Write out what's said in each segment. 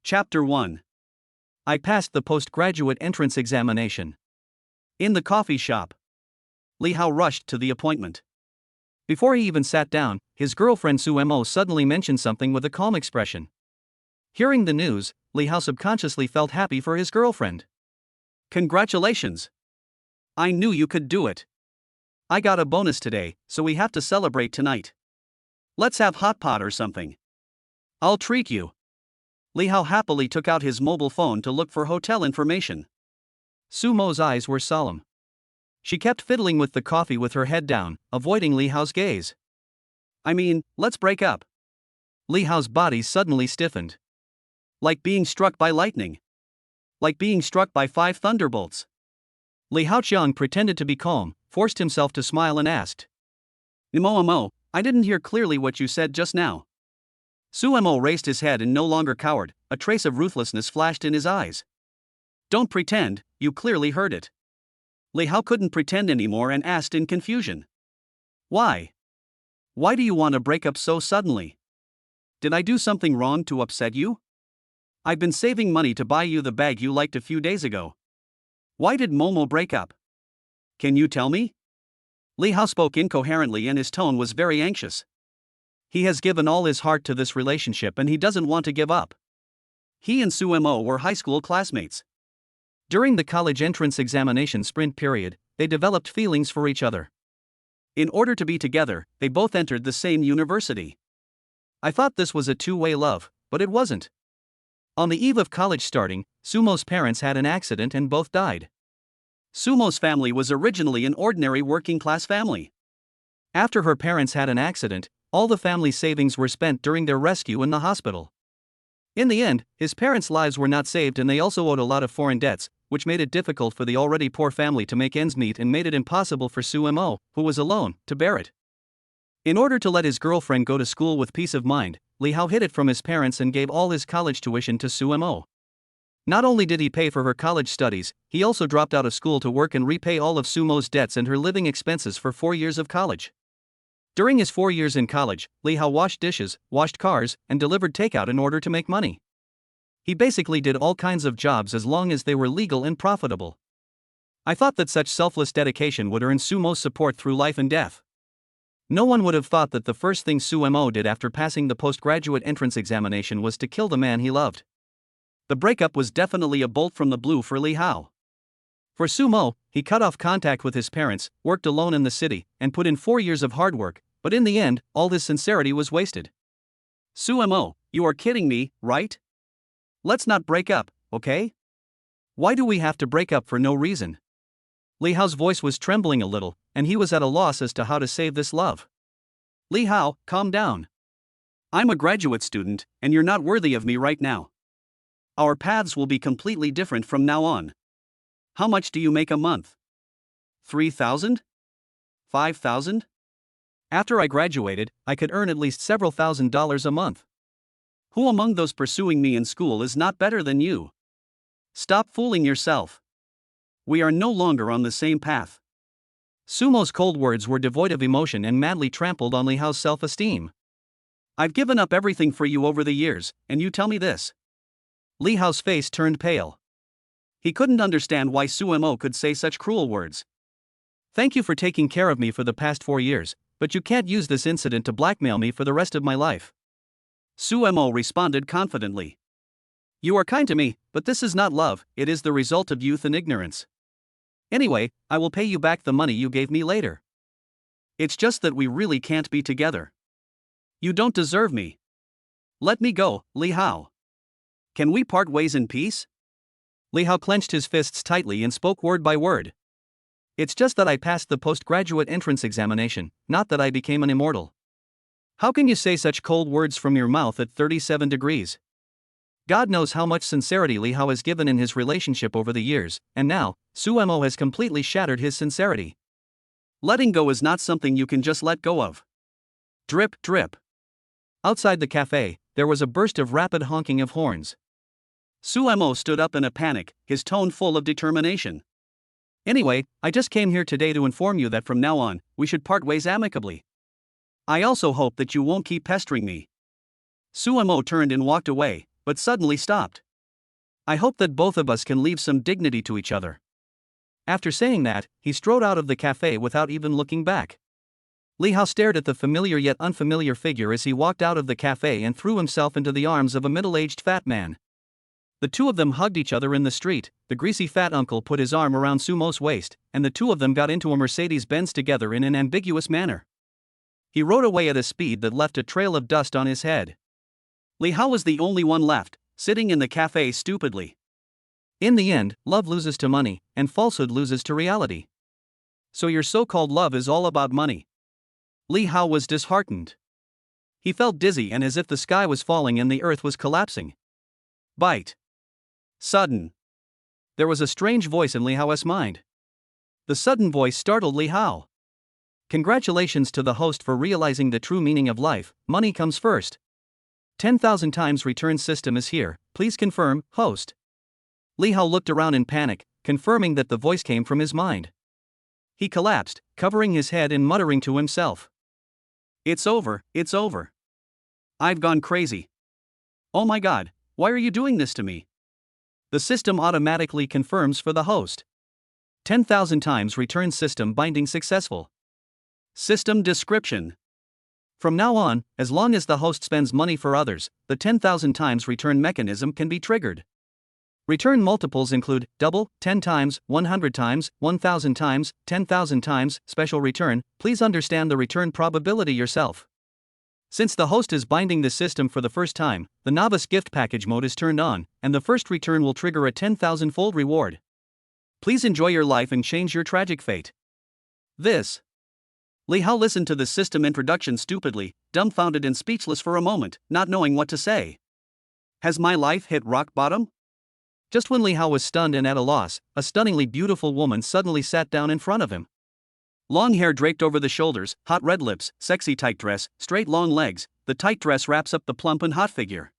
Chapter 1. I passed the postgraduate entrance examination. In the coffee shop, Li Hao rushed to the appointment. Before he even sat down, his girlfriend Su Mo suddenly mentioned something with a calm expression. Hearing the news, Li Hao subconsciously felt happy for his girlfriend. Congratulations! I knew you could do it. I got a bonus today, so we have to celebrate tonight. Let's have hot pot or something. I'll treat you. Li Hao happily took out his mobile phone to look for hotel information. Su Mo's eyes were solemn. She kept fiddling with the coffee with her head down, avoiding Li Hao's gaze. I mean, let's break up. Li Hao's body suddenly stiffened. Like being struck by lightning. Like being struck by 5 thunderbolts. Li Haoqiang pretended to be calm, forced himself to smile and asked. Mo, I didn't hear clearly what you said just now. Su Mo raised his head and no longer cowered, a trace of ruthlessness flashed in his eyes. Don't pretend, you clearly heard it. Li Hao couldn't pretend anymore and asked in confusion. Why? Why do you want to break up so suddenly? Did I do something wrong to upset you? I've been saving money to buy you the bag you liked a few days ago. Why did Momo break up? Can you tell me? Li Hao spoke incoherently and his tone was very anxious. He has given all his heart to this relationship and he doesn't want to give up. He and Su Mo were high school classmates. During the college entrance examination sprint period, they developed feelings for each other. In order to be together, they both entered the same university. I thought this was a two-way love, but it wasn't. On the eve of college starting, Sumo's parents had an accident and both died. Sumo's family was originally an ordinary working-class family. After her parents had an accident, all the family's savings were spent during their rescue in the hospital. In the end, his parents' lives were not saved and they also owed a lot of foreign debts, which made it difficult for the already poor family to make ends meet and made it impossible for Su Mo, who was alone, to bear it. In order to let his girlfriend go to school with peace of mind, Li Hao hid it from his parents and gave all his college tuition to Su Mo. Not only did he pay for her college studies, he also dropped out of school to work and repay all of Su Mo's debts and her living expenses for 4 years of college. During his 4 years in college, Li Hao washed dishes, washed cars, and delivered takeout in order to make money. He basically did all kinds of jobs as long as they were legal and profitable. I thought that such selfless dedication would earn Su Mo's support through life and death. No one would have thought that the first thing Su Mo did after passing the postgraduate entrance examination was to kill the man he loved. The breakup was definitely a bolt from the blue for Li Hao. For Su Mo, he cut off contact with his parents, worked alone in the city, and put in 4 years of hard work, but in the end, all his sincerity was wasted. Su Mo, you are kidding me, right? Let's not break up, okay? Why do we have to break up for no reason? Li Hao's voice was trembling a little, and he was at a loss as to how to save this love. Li Hao, calm down. I'm a graduate student, and you're not worthy of me right now. Our paths will be completely different from now on. How much do you make a month? 3,000? 5,000? After I graduated, I could earn at least several $1,000s a month. Who among those pursuing me in school is not better than you? Stop fooling yourself. We are no longer on the same path. Sumo's cold words were devoid of emotion and madly trampled on Li Hao's self-esteem. I've given up everything for you over the years, and you tell me this. Li Hao's face turned pale. He couldn't understand why Su Mo could say such cruel words. Thank you for taking care of me for the past 4 years, but you can't use this incident to blackmail me for the rest of my life. Su Mo responded confidently. You are kind to me, but this is not love, it is the result of youth and ignorance. Anyway, I will pay you back the money you gave me later. It's just that we really can't be together. You don't deserve me. Let me go, Li Hao. Can we part ways in peace? Li Hao clenched his fists tightly and spoke word by word. It's just that I passed the postgraduate entrance examination, not that I became an immortal. How can you say such cold words from your mouth at 37 degrees? God knows how much sincerity Li Hao has given in his relationship over the years, and now, Su Mo has completely shattered his sincerity. Letting go is not something you can just let go of. Drip, drip. Outside the cafe, there was a burst of rapid honking of horns. Su Mo stood up in a panic, his tone full of determination. Anyway, I just came here today to inform you that from now on, we should part ways amicably. I also hope that you won't keep pestering me. Su Mo turned and walked away, but suddenly stopped. I hope that both of us can leave some dignity to each other. After saying that, he strode out of the cafe without even looking back. Li Hao stared at the familiar yet unfamiliar figure as he walked out of the cafe and threw himself into the arms of a middle-aged fat man. The two of them hugged each other in the street. The greasy fat uncle put his arm around Sumo's waist, and the two of them got into a Mercedes-Benz together in an ambiguous manner. He rode away at a speed that left a trail of dust on his head. Li Hao was the only one left, sitting in the cafe stupidly. In the end, love loses to money, and falsehood loses to reality. So your so-called love is all about money. Li Hao was disheartened. He felt dizzy and as if the sky was falling and the earth was collapsing. Bite. Sudden. There was a strange voice in Li Hao's mind. The sudden voice startled Li Hao. Congratulations to the host for realizing the true meaning of life. Money comes first. 10,000 times return system is here. Please confirm, host. Li Hao looked around in panic, confirming that the voice came from his mind. He collapsed, covering his head and muttering to himself. It's over, it's over. I've gone crazy. Oh my god, why are you doing this to me? The system automatically confirms for the host. 10,000 times return system binding successful. System description. From now on, as long as the host spends money for others, the 10,000 times return mechanism can be triggered. Return multiples include double, 10 times, 100 times, 1,000 times, 10,000 times, special return. Please understand the return probability yourself. Since the host is binding the system for the first time, the novice gift package mode is turned on, and the first return will trigger a 10,000-fold reward. Please enjoy your life and change your tragic fate. This. Li Hao listened to the system introduction stupidly, dumbfounded and speechless for a moment, not knowing what to say. Has my life hit rock bottom? Just when Li Hao was stunned and at a loss, a stunningly beautiful woman suddenly sat down in front of him. Long hair draped over the shoulders, hot red lips, sexy tight dress, straight long legs. The tight dress wraps up the plump and hot figure.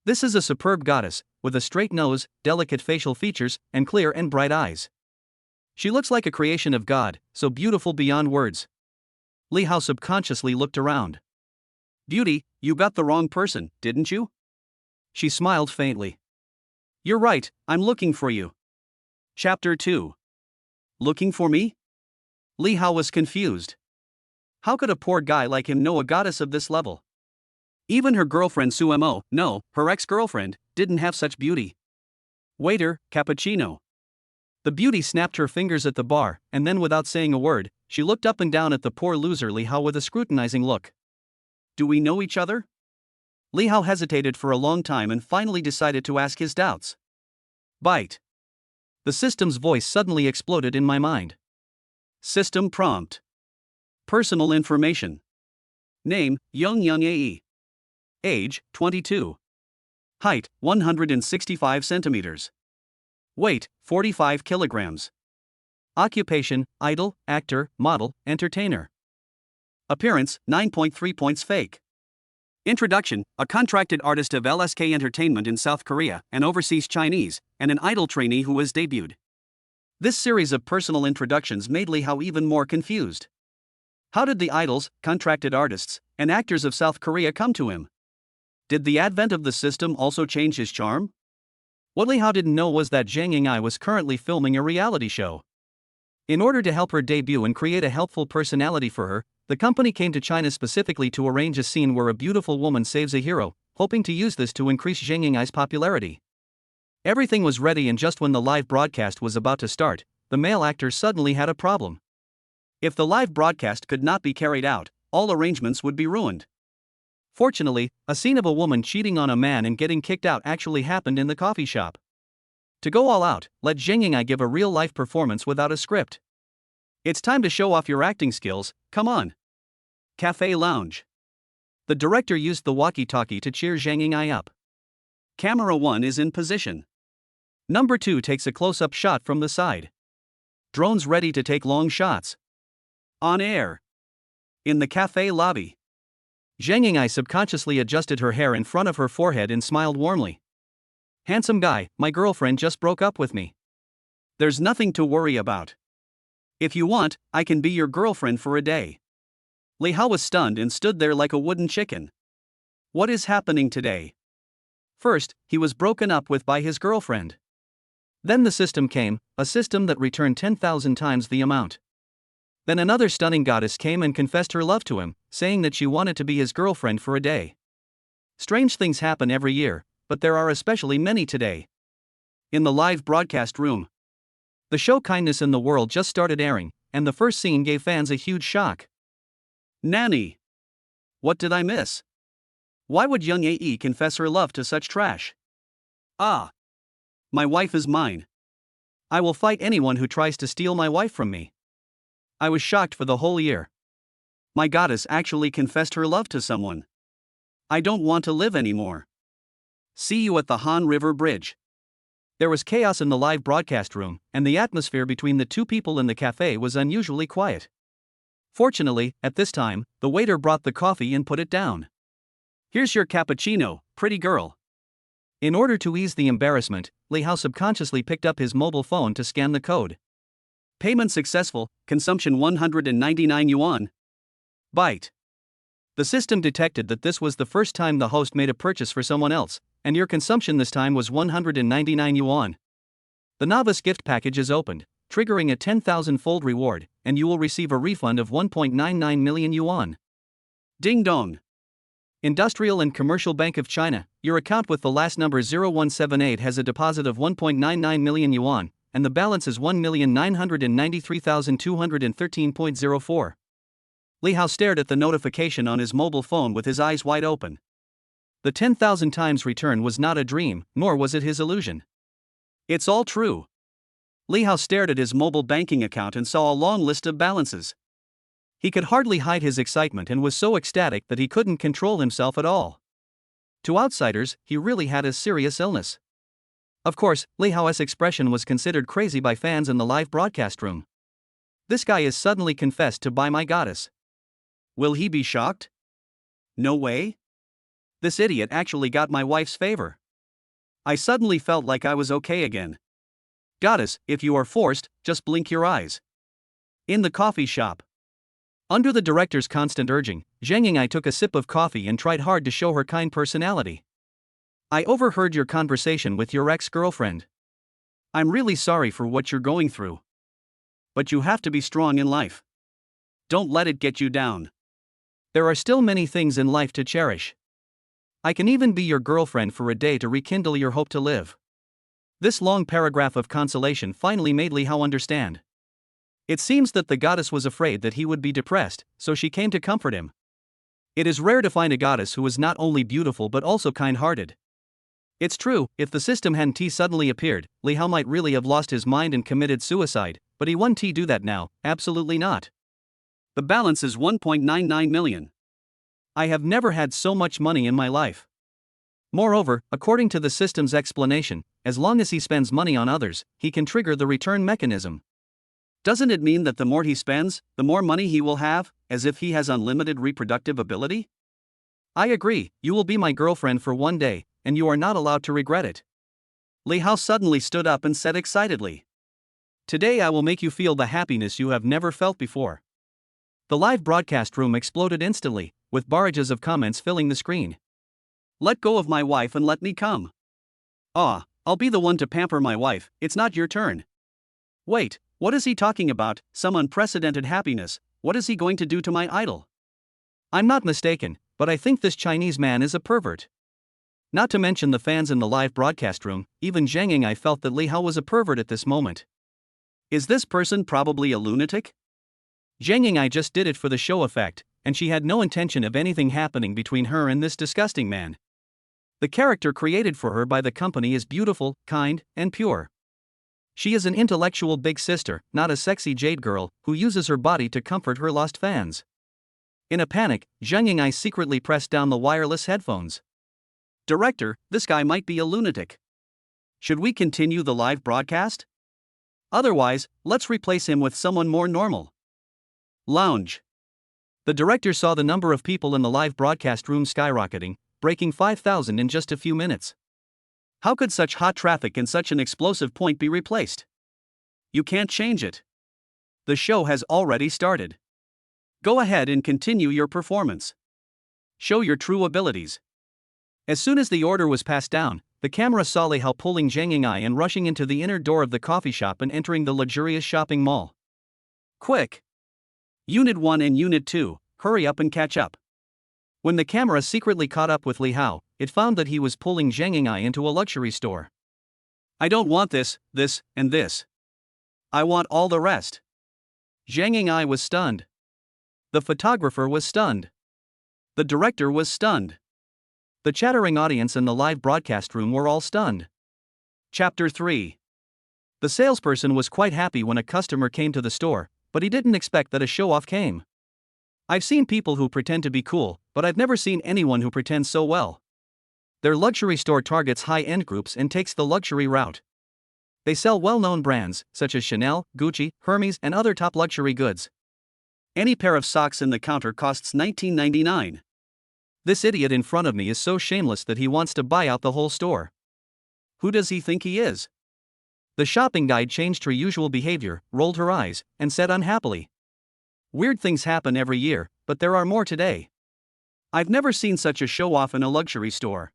This is a superb goddess, with a straight nose, delicate facial features, and clear and bright eyes. She looks like a creation of God, so beautiful beyond words. Li Hao subconsciously looked around. Beauty, you got the wrong person, didn't you? She smiled faintly. You're right, I'm looking for you. Chapter 2. Looking for me? Li Hao was confused. How could a poor guy like him know a goddess of this level? Even her girlfriend Sumo, no, her ex-girlfriend, didn't have such beauty. Waiter, cappuccino. The beauty snapped her fingers at the bar, and then without saying a word, she looked up and down at the poor loser Li Hao with a scrutinizing look. Do we know each other? Li Hao hesitated for a long time and finally decided to ask his doubts. Bite. The system's voice suddenly exploded in my mind. System prompt. Personal information. Name, Young Ae. Age, 22. Height, 165 centimeters. Weight, 45 kilograms. Occupation, idol, actor, model, entertainer. Appearance, 9.3 points fake. Introduction, a contracted artist of LSK Entertainment in South Korea and overseas Chinese, and an idol trainee who has debuted. This series of personal introductions made Li Hao even more confused. How did the idols, contracted artists, and actors of South Korea come to him? Did the advent of the system also change his charm? What Li Hao didn't know was that Zhang Ying'ai was currently filming a reality show. In order to help her debut and create a helpful personality for her, the company came to China specifically to arrange a scene where a beautiful woman saves a hero, hoping to use this to increase Zhang Ying'ai's popularity. Everything was ready, and just when the live broadcast was about to start, the male actor suddenly had a problem. If the live broadcast could not be carried out, all arrangements would be ruined. Fortunately, a scene of a woman cheating on a man and getting kicked out actually happened in the coffee shop. To go all out, let Zhang Ying'ai give a real-life performance without a script. It's time to show off your acting skills, come on. Cafe lounge. The director used the walkie-talkie to cheer Zhang Ying'ai up. Camera 1 is in position. Number 2 takes a close-up shot from the side. Drones ready to take long shots. On air. In the cafe lobby. Zhang Ying'ai subconsciously adjusted her hair in front of her forehead and smiled warmly. Handsome guy, my girlfriend just broke up with me. There's nothing to worry about. If you want, I can be your girlfriend for a day. Li Hao was stunned and stood there like a wooden chicken. What is happening today? First, he was broken up with by his girlfriend. Then the system came, a system that returned 10,000 times the amount. Then another stunning goddess came and confessed her love to him, saying that she wanted to be his girlfriend for a day. Strange things happen every year, but there are especially many today. In the live broadcast room, the show Kindness in the World just started airing, and the first scene gave fans a huge shock. Nanny! What did I miss? Why would young AE confess her love to such trash? Ah! My wife is mine. I will fight anyone who tries to steal my wife from me. I was shocked for the whole year. My goddess actually confessed her love to someone. I don't want to live anymore. See you at the Han River Bridge. There was chaos in the live broadcast room, and the atmosphere between the two people in the cafe was unusually quiet. Fortunately, at this time, the waiter brought the coffee and put it down. Here's your cappuccino, pretty girl. In order to ease the embarrassment, Li Hao subconsciously picked up his mobile phone to scan the code. Payment successful, consumption 199 yuan. Byte. The system detected that this was the first time the host made a purchase for someone else, and your consumption this time was 199 yuan. The novice gift package is opened, triggering a 10,000-fold reward, and you will receive a refund of 1.99 million yuan. Ding dong. Industrial and Commercial Bank of China, your account with the last number 0178 has a deposit of 1.99 million yuan, and the balance is 1,993,213.04. Li Hao stared at the notification on his mobile phone with his eyes wide open. The 10,000 times return was not a dream, nor was it his illusion. It's all true. Li Hao stared at his mobile banking account and saw a long list of balances. He could hardly hide his excitement and was so ecstatic that he couldn't control himself at all. To outsiders, he really had a serious illness. Of course, Li Hao's expression was considered crazy by fans in the live broadcast room. This guy is suddenly confessed to by my goddess. Will he be shocked? No way. This idiot actually got my wife's favor. I suddenly felt like I was okay again. Goddess, if you are forced, just blink your eyes. In the coffee shop. Under the director's constant urging, Zhang Ying'ai took a sip of coffee and tried hard to show her kind personality. I overheard your conversation with your ex-girlfriend. I'm really sorry for what you're going through. But you have to be strong in life. Don't let it get you down. There are still many things in life to cherish. I can even be your girlfriend for a day to rekindle your hope to live. This long paragraph of consolation finally made Li Hao understand. It seems that the goddess was afraid that he would be depressed, so she came to comfort him. It is rare to find a goddess who is not only beautiful but also kind-hearted. It's true, if the system hadn't suddenly appeared, Li Hao might really have lost his mind and committed suicide, but he won't do that now, absolutely not. The balance is 1.99 million. I have never had so much money in my life. Moreover, according to the system's explanation, as long as he spends money on others, he can trigger the return mechanism. Doesn't it mean that the more he spends, the more money he will have, as if he has unlimited reproductive ability? I agree, you will be my girlfriend for one day, and you are not allowed to regret it. Li Hao suddenly stood up and said excitedly. Today I will make you feel the happiness you have never felt before. The live broadcast room exploded instantly, with barrages of comments filling the screen. Let go of my wife and let me come. Ah, I'll be the one to pamper my wife, it's not your turn. Wait. What is he talking about? Some unprecedented happiness. What is he going to do to my idol? I'm not mistaken, but I think this Chinese man is a pervert. Not to mention the fans in the live broadcast room, even Zhang Ying'ai felt that Li Hao was a pervert at this moment. Is this person probably a lunatic? Zhang Ying'ai just did it for the show effect, and she had no intention of anything happening between her and this disgusting man. The character created for her by the company is beautiful, kind, and pure. She is an intellectual big sister, not a sexy jade girl, who uses her body to comfort her lost fans. In a panic, Zhang Ying'ai secretly pressed down the wireless headphones. Director, this guy might be a lunatic. Should we continue the live broadcast? Otherwise, let's replace him with someone more normal. Lounge. The director saw the number of people in the live broadcast room skyrocketing, breaking 5,000 in just a few minutes. How could such hot traffic and such an explosive point be replaced? You can't change it. The show has already started. Go ahead and continue your performance. Show your true abilities. As soon as the order was passed down, the camera saw Li Hao pulling Zhang Ying'ai and rushing into the inner door of the coffee shop and entering the luxurious shopping mall. Quick! Unit 1 and Unit 2, hurry up and catch up. When the camera secretly caught up with Li Hao, it found that he was pulling Zhang Ying'ai into a luxury store. I don't want this, and this. I want all the rest. Zhang Ying'ai was stunned. The photographer was stunned. The director was stunned. The chattering audience in the live broadcast room were all stunned. Chapter 3. The salesperson was quite happy when a customer came to the store, but he didn't expect that a show-off came. I've seen people who pretend to be cool, but I've never seen anyone who pretends so well. Their luxury store targets high-end groups and takes the luxury route. They sell well-known brands, such as Chanel, Gucci, Hermes and other top luxury goods. Any pair of socks in the counter costs $19.99. This idiot in front of me is so shameless that he wants to buy out the whole store. Who does he think he is? The shopping guide changed her usual behavior, rolled her eyes, and said unhappily. Weird things happen every year, but there are more today. I've never seen such a show-off in a luxury store.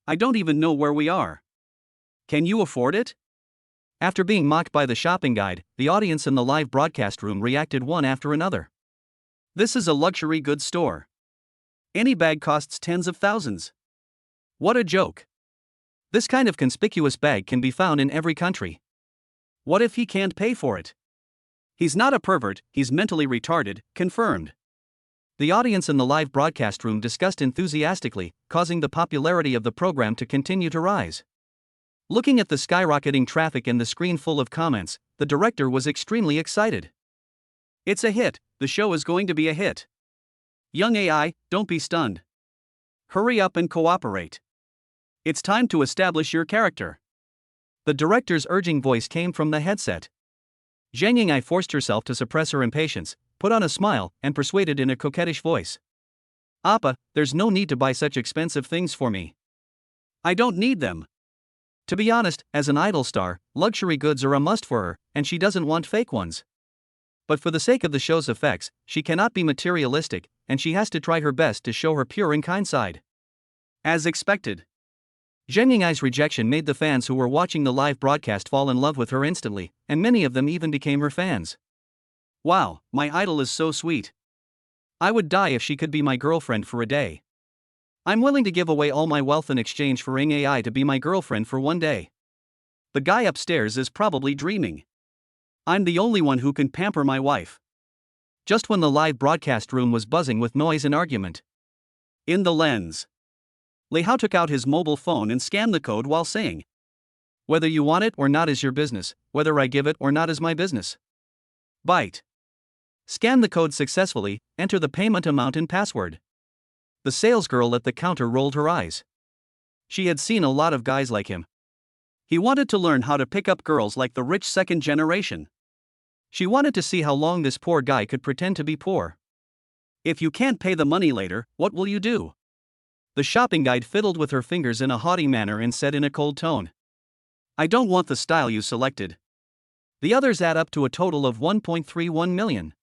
I don't even know where we are. Can you afford it? After being mocked by the shopping guide, the audience in the live broadcast room reacted one after another. This is a luxury goods store. Any bag costs tens of thousands. What a joke. This kind of conspicuous bag can be found in every country. What if he can't pay for it? He's not a pervert, he's mentally retarded, confirmed. The audience in the live broadcast room discussed enthusiastically, causing the popularity of the program to continue to rise. Looking at the skyrocketing traffic and the screen full of comments, the director was extremely excited. It's a hit, the show is going to be a hit. Young AI, don't be stunned. Hurry up and cooperate. It's time to establish your character. The director's urging voice came from the headset. Zhang Ying'ai forced herself to suppress her impatience, put on a smile, and persuaded in a coquettish voice. Appa, there's no need to buy such expensive things for me. I don't need them. To be honest, as an idol star, luxury goods are a must for her, and she doesn't want fake ones. But for the sake of the show's effects, she cannot be materialistic, and she has to try her best to show her pure and kind side. As expected. Zhang Ying'ai's rejection made the fans who were watching the live broadcast fall in love with her instantly, and many of them even became her fans. Wow, my idol is so sweet. I would die if she could be my girlfriend for a day. I'm willing to give away all my wealth in exchange for Ring AI to be my girlfriend for one day. The guy upstairs is probably dreaming. I'm the only one who can pamper my wife. Just when the live broadcast room was buzzing with noise and argument. In the lens. Li Hao took out his mobile phone and scanned the code while saying, whether you want it or not is your business, whether I give it or not is my business. Byte. Scan the code successfully, enter the payment amount and password. The salesgirl at the counter rolled her eyes. She had seen a lot of guys like him. He wanted to learn how to pick up girls like the rich second generation. She wanted to see how long this poor guy could pretend to be poor. If you can't pay the money later, what will you do? The shopping guide fiddled with her fingers in a haughty manner and said in a cold tone, I don't want the style you selected. The others add up to a total of 1.31 million.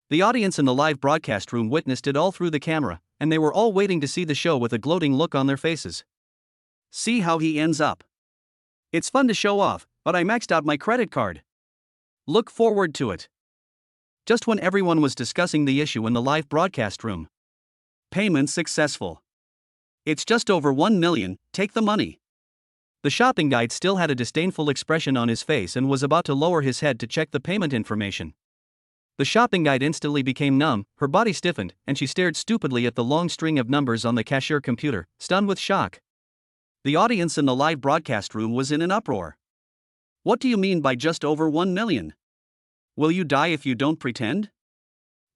The audience in the live broadcast room witnessed it all through the camera, and they were all waiting to see the show with a gloating look on their faces. See how he ends up. It's fun to show off, but I maxed out my credit card. Look forward to it. Just when everyone was discussing the issue in the live broadcast room. Payment successful. It's just over 1 million, take the money. The shopping guide still had a disdainful expression on his face and was about to lower his head to check the payment information. The shopping guide instantly became numb, her body stiffened, and she stared stupidly at the long string of numbers on the cashier computer, stunned with shock. The audience in the live broadcast room was in an uproar. What do you mean by just over 1 million? Will you die if you don't pretend?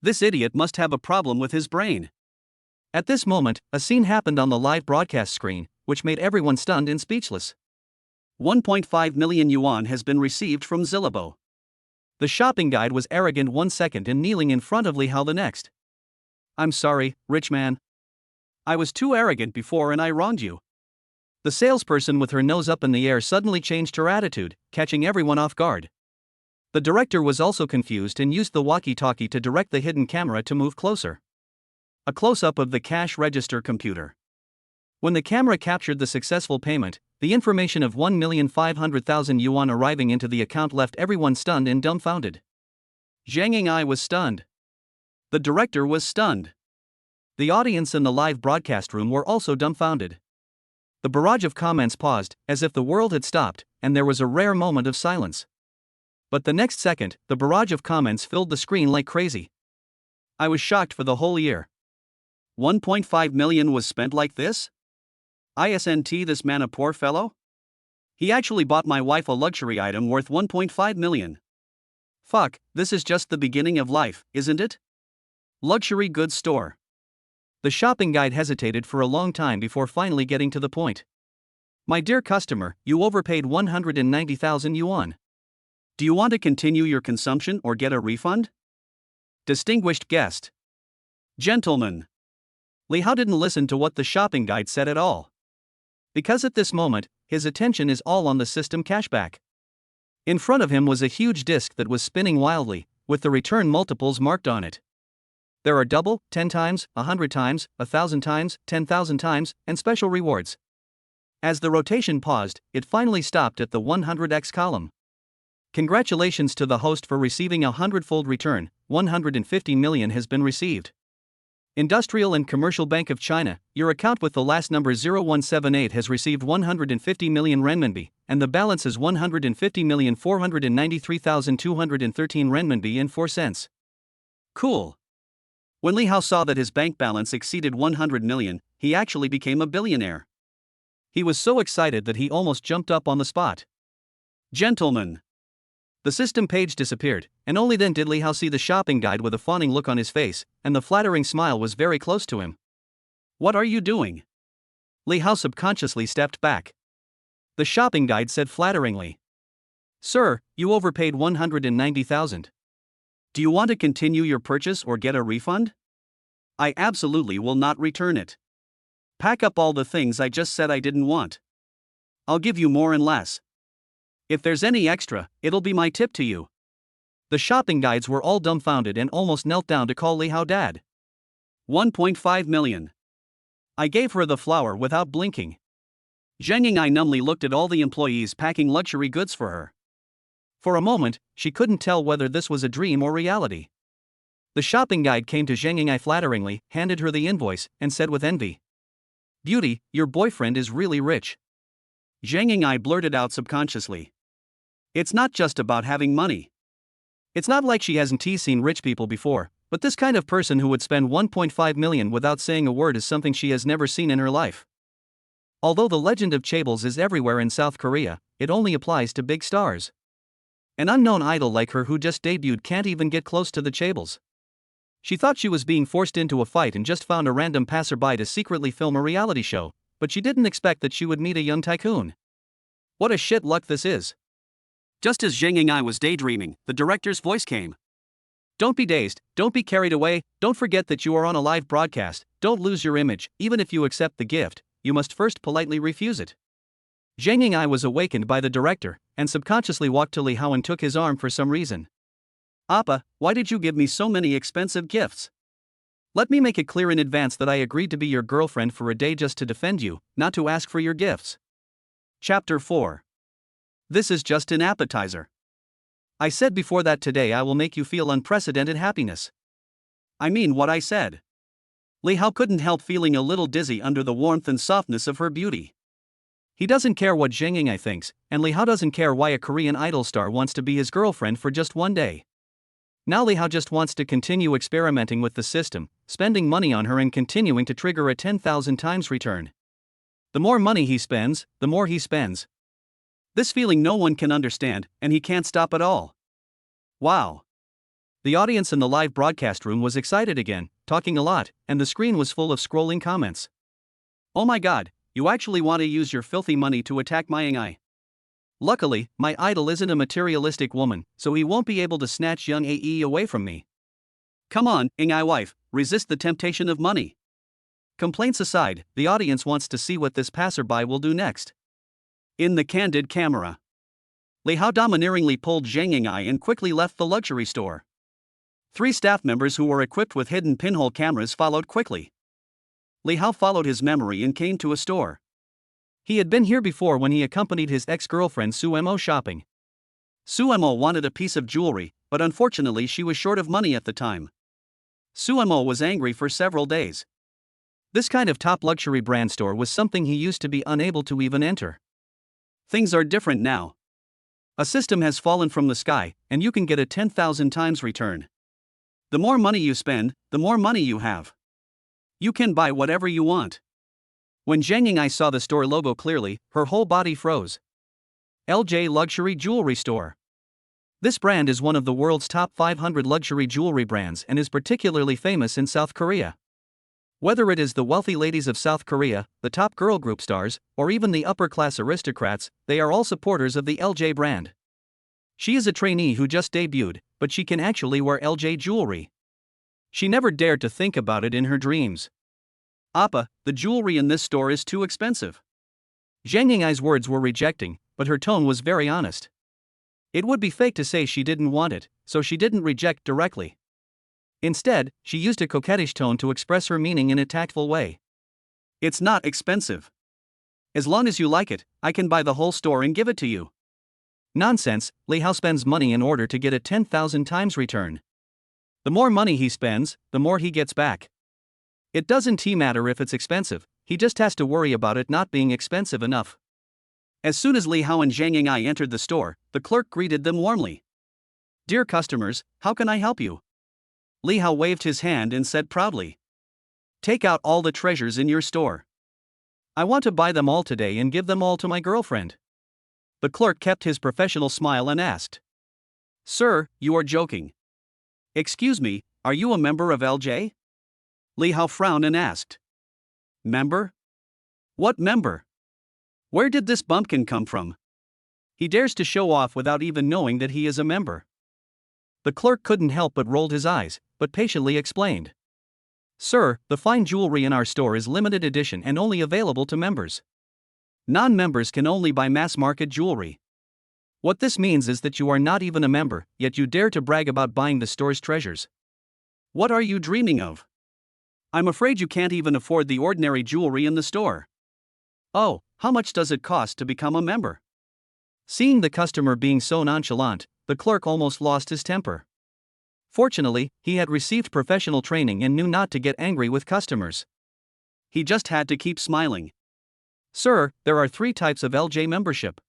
This idiot must have a problem with his brain. At this moment, a scene happened on the live broadcast screen, which made everyone stunned and speechless. 1.5 million yuan has been received from Zilabo. The shopping guide was arrogant 1 second and kneeling in front of Li Hao the next. I'm sorry, rich man. I was too arrogant before and I wronged you. The salesperson with her nose up in the air suddenly changed her attitude, catching everyone off guard. The director was also confused and used the walkie-talkie to direct the hidden camera to move closer. A close-up of the cash register computer. When the camera captured the successful payment, the information of 1,500,000 yuan arriving into the account left everyone stunned and dumbfounded. Zhang Ying'ai was stunned. The director was stunned. The audience in the live broadcast room were also dumbfounded. The barrage of comments paused, as if the world had stopped, and there was a rare moment of silence. But the next second, the barrage of comments filled the screen like crazy. I was shocked for the whole year. 1.5 million was spent like this? Isn't this man a poor fellow? He actually bought my wife a luxury item worth 1.5 million. Fuck, this is just the beginning of life, isn't it? Luxury goods store. The shopping guide hesitated for a long time before finally getting to the point. My dear customer, you overpaid 190,000 yuan. Do you want to continue your consumption or get a refund? Distinguished guest. Gentlemen. Li Hao didn't listen to what the shopping guide said at all. Because at this moment, his attention is all on the system cashback. In front of him was a huge disc that was spinning wildly, with the return multiples marked on it. There are double, 10 times, 100 times, 1,000 times, 10,000 times, and special rewards. As the rotation paused, it finally stopped at the 100x column. Congratulations to the host for receiving a 100-fold return, 150 million has been received. Industrial and Commercial Bank of China, your account with the last number 0178 has received 150 million renminbi, and the balance is 150,493,213 renminbi and 4 cents. Cool. When Li Hao saw that his bank balance exceeded 100 million, he actually became a billionaire. He was so excited that he almost jumped up on the spot. Gentlemen. The system page disappeared, and only then did Li Hao see the shopping guide with a fawning look on his face, and the flattering smile was very close to him. What are you doing? Li Hao subconsciously stepped back. The shopping guide said flatteringly. Sir, you overpaid 190,000. Do you want to continue your purchase or get a refund? I absolutely will not return it. Pack up all the things I just said I didn't want. I'll give you more and less. If there's any extra, it'll be my tip to you. The shopping guides were all dumbfounded and almost knelt down to call Li Hao dad. 1.5 million. I gave her the flower without blinking. Zhang Ying'ai numbly looked at all the employees packing luxury goods for her. For a moment, she couldn't tell whether this was a dream or reality. The shopping guide came to Zhang Ying'ai flatteringly, handed her the invoice, and said with envy, Beauty, your boyfriend is really rich. Zhang Ying'ai blurted out subconsciously. It's not just about having money. It's not like she hasn't seen rich people before, but this kind of person who would spend 1.5 million without saying a word is something she has never seen in her life. Although the legend of chaebols is everywhere in South Korea, it only applies to big stars. An unknown idol like her who just debuted can't even get close to the chaebols. She thought she was being forced into a fight and just found a random passerby to secretly film a reality show, but she didn't expect that she would meet a young tycoon. What a shit luck this is. Just as Zhang Ying'ai was daydreaming, the director's voice came. Don't be dazed, don't be carried away, don't forget that you are on a live broadcast, don't lose your image, even if you accept the gift, you must first politely refuse it. Zhang Ying'ai was awakened by the director, and subconsciously walked to Li Hao and took his arm for some reason. Appa, why did you give me so many expensive gifts? Let me make it clear in advance that I agreed to be your girlfriend for a day just to defend you, not to ask for your gifts. Chapter 4. This is just an appetizer. I said before that today I will make you feel unprecedented happiness. I mean what I said. Li Hao couldn't help feeling a little dizzy under the warmth and softness of her beauty. He doesn't care what Zhang Ying'ai thinks, and Li Hao doesn't care why a Korean idol star wants to be his girlfriend for just one day. Now Li Hao just wants to continue experimenting with the system, spending money on her and continuing to trigger a 10,000 times return. The more money he spends, the more he spends. This feeling no one can understand, and he can't stop at all. Wow. The audience in the live broadcast room was excited again, talking a lot, and the screen was full of scrolling comments. Oh my god, you actually want to use your filthy money to attack my Ying'ai. Luckily, my idol isn't a materialistic woman, so he won't be able to snatch young Ae away from me. Come on, Ying'ai wife, resist the temptation of money. Complaints aside, the audience wants to see what this passerby will do next. In the candid camera, Li Hao domineeringly pulled Zhang Ying'ai and quickly left the luxury store. 3 staff members who were equipped with hidden pinhole cameras followed quickly. Li Hao followed his memory and came to a store. He had been here before when he accompanied his ex-girlfriend Suemo shopping. Suemo wanted a piece of jewelry, but unfortunately she was short of money at the time. Suemo was angry for several days. This kind of top luxury brand store was something he used to be unable to even enter. Things are different now. A system has fallen from the sky, and you can get a 10,000 times return. The more money you spend, the more money you have. You can buy whatever you want. When Zhang Ying'ai saw the store logo clearly, her whole body froze. LJ Luxury Jewelry Store. This brand is one of the world's top 500 luxury jewelry brands and is particularly famous in South Korea. Whether it is the wealthy ladies of South Korea, the top girl group stars, or even the upper-class aristocrats, they are all supporters of the LJ brand. She is a trainee who just debuted, but she can actually wear LJ jewelry. She never dared to think about it in her dreams. Appa, the jewelry in this store is too expensive. Zhang Ying'ai's words were rejecting, but her tone was very honest. It would be fake to say she didn't want it, so she didn't reject directly. Instead, she used a coquettish tone to express her meaning in a tactful way. It's not expensive. As long as you like it, I can buy the whole store and give it to you. Nonsense, Li Hao spends money in order to get a 10,000 times return. The more money he spends, the more he gets back. It doesn't matter if it's expensive, he just has to worry about it not being expensive enough. As soon as Li Hao and Zhang Ying'ai entered the store, the clerk greeted them warmly. Dear customers, how can I help you? Li Hao waved his hand and said proudly. Take out all the treasures in your store. I want to buy them all today and give them all to my girlfriend. The clerk kept his professional smile and asked. Sir, you are joking. Excuse me, are you a member of LJ? Li Hao frowned and asked. Member? What member? Where did this bumpkin come from? He dares to show off without even knowing that he is a member. The clerk couldn't help but rolled his eyes, but patiently explained. Sir, the fine jewelry in our store is limited edition and only available to members. Non-members can only buy mass-market jewelry. What this means is that you are not even a member, yet you dare to brag about buying the store's treasures. What are you dreaming of? I'm afraid you can't even afford the ordinary jewelry in the store. Oh, how much does it cost to become a member? Seeing the customer being so nonchalant, the clerk almost lost his temper. Fortunately, he had received professional training and knew not to get angry with customers. He just had to keep smiling. Sir, there are 3 types of LJ membership.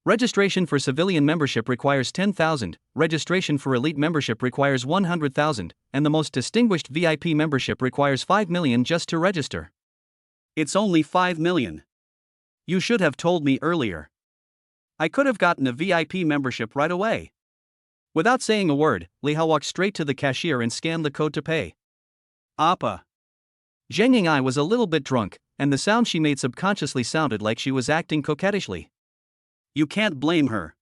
Registration for civilian membership requires 10,000, registration for elite membership requires 100,000, and the most distinguished VIP membership requires 5 million just to register. It's only 5 million. You should have told me earlier. I could have gotten a VIP membership right away. Without saying a word, Li Hao walked straight to the cashier and scanned the code to pay. Appa. Zhang Ying'ai was a little bit drunk, and the sound she made subconsciously sounded like she was acting coquettishly. You can't blame her.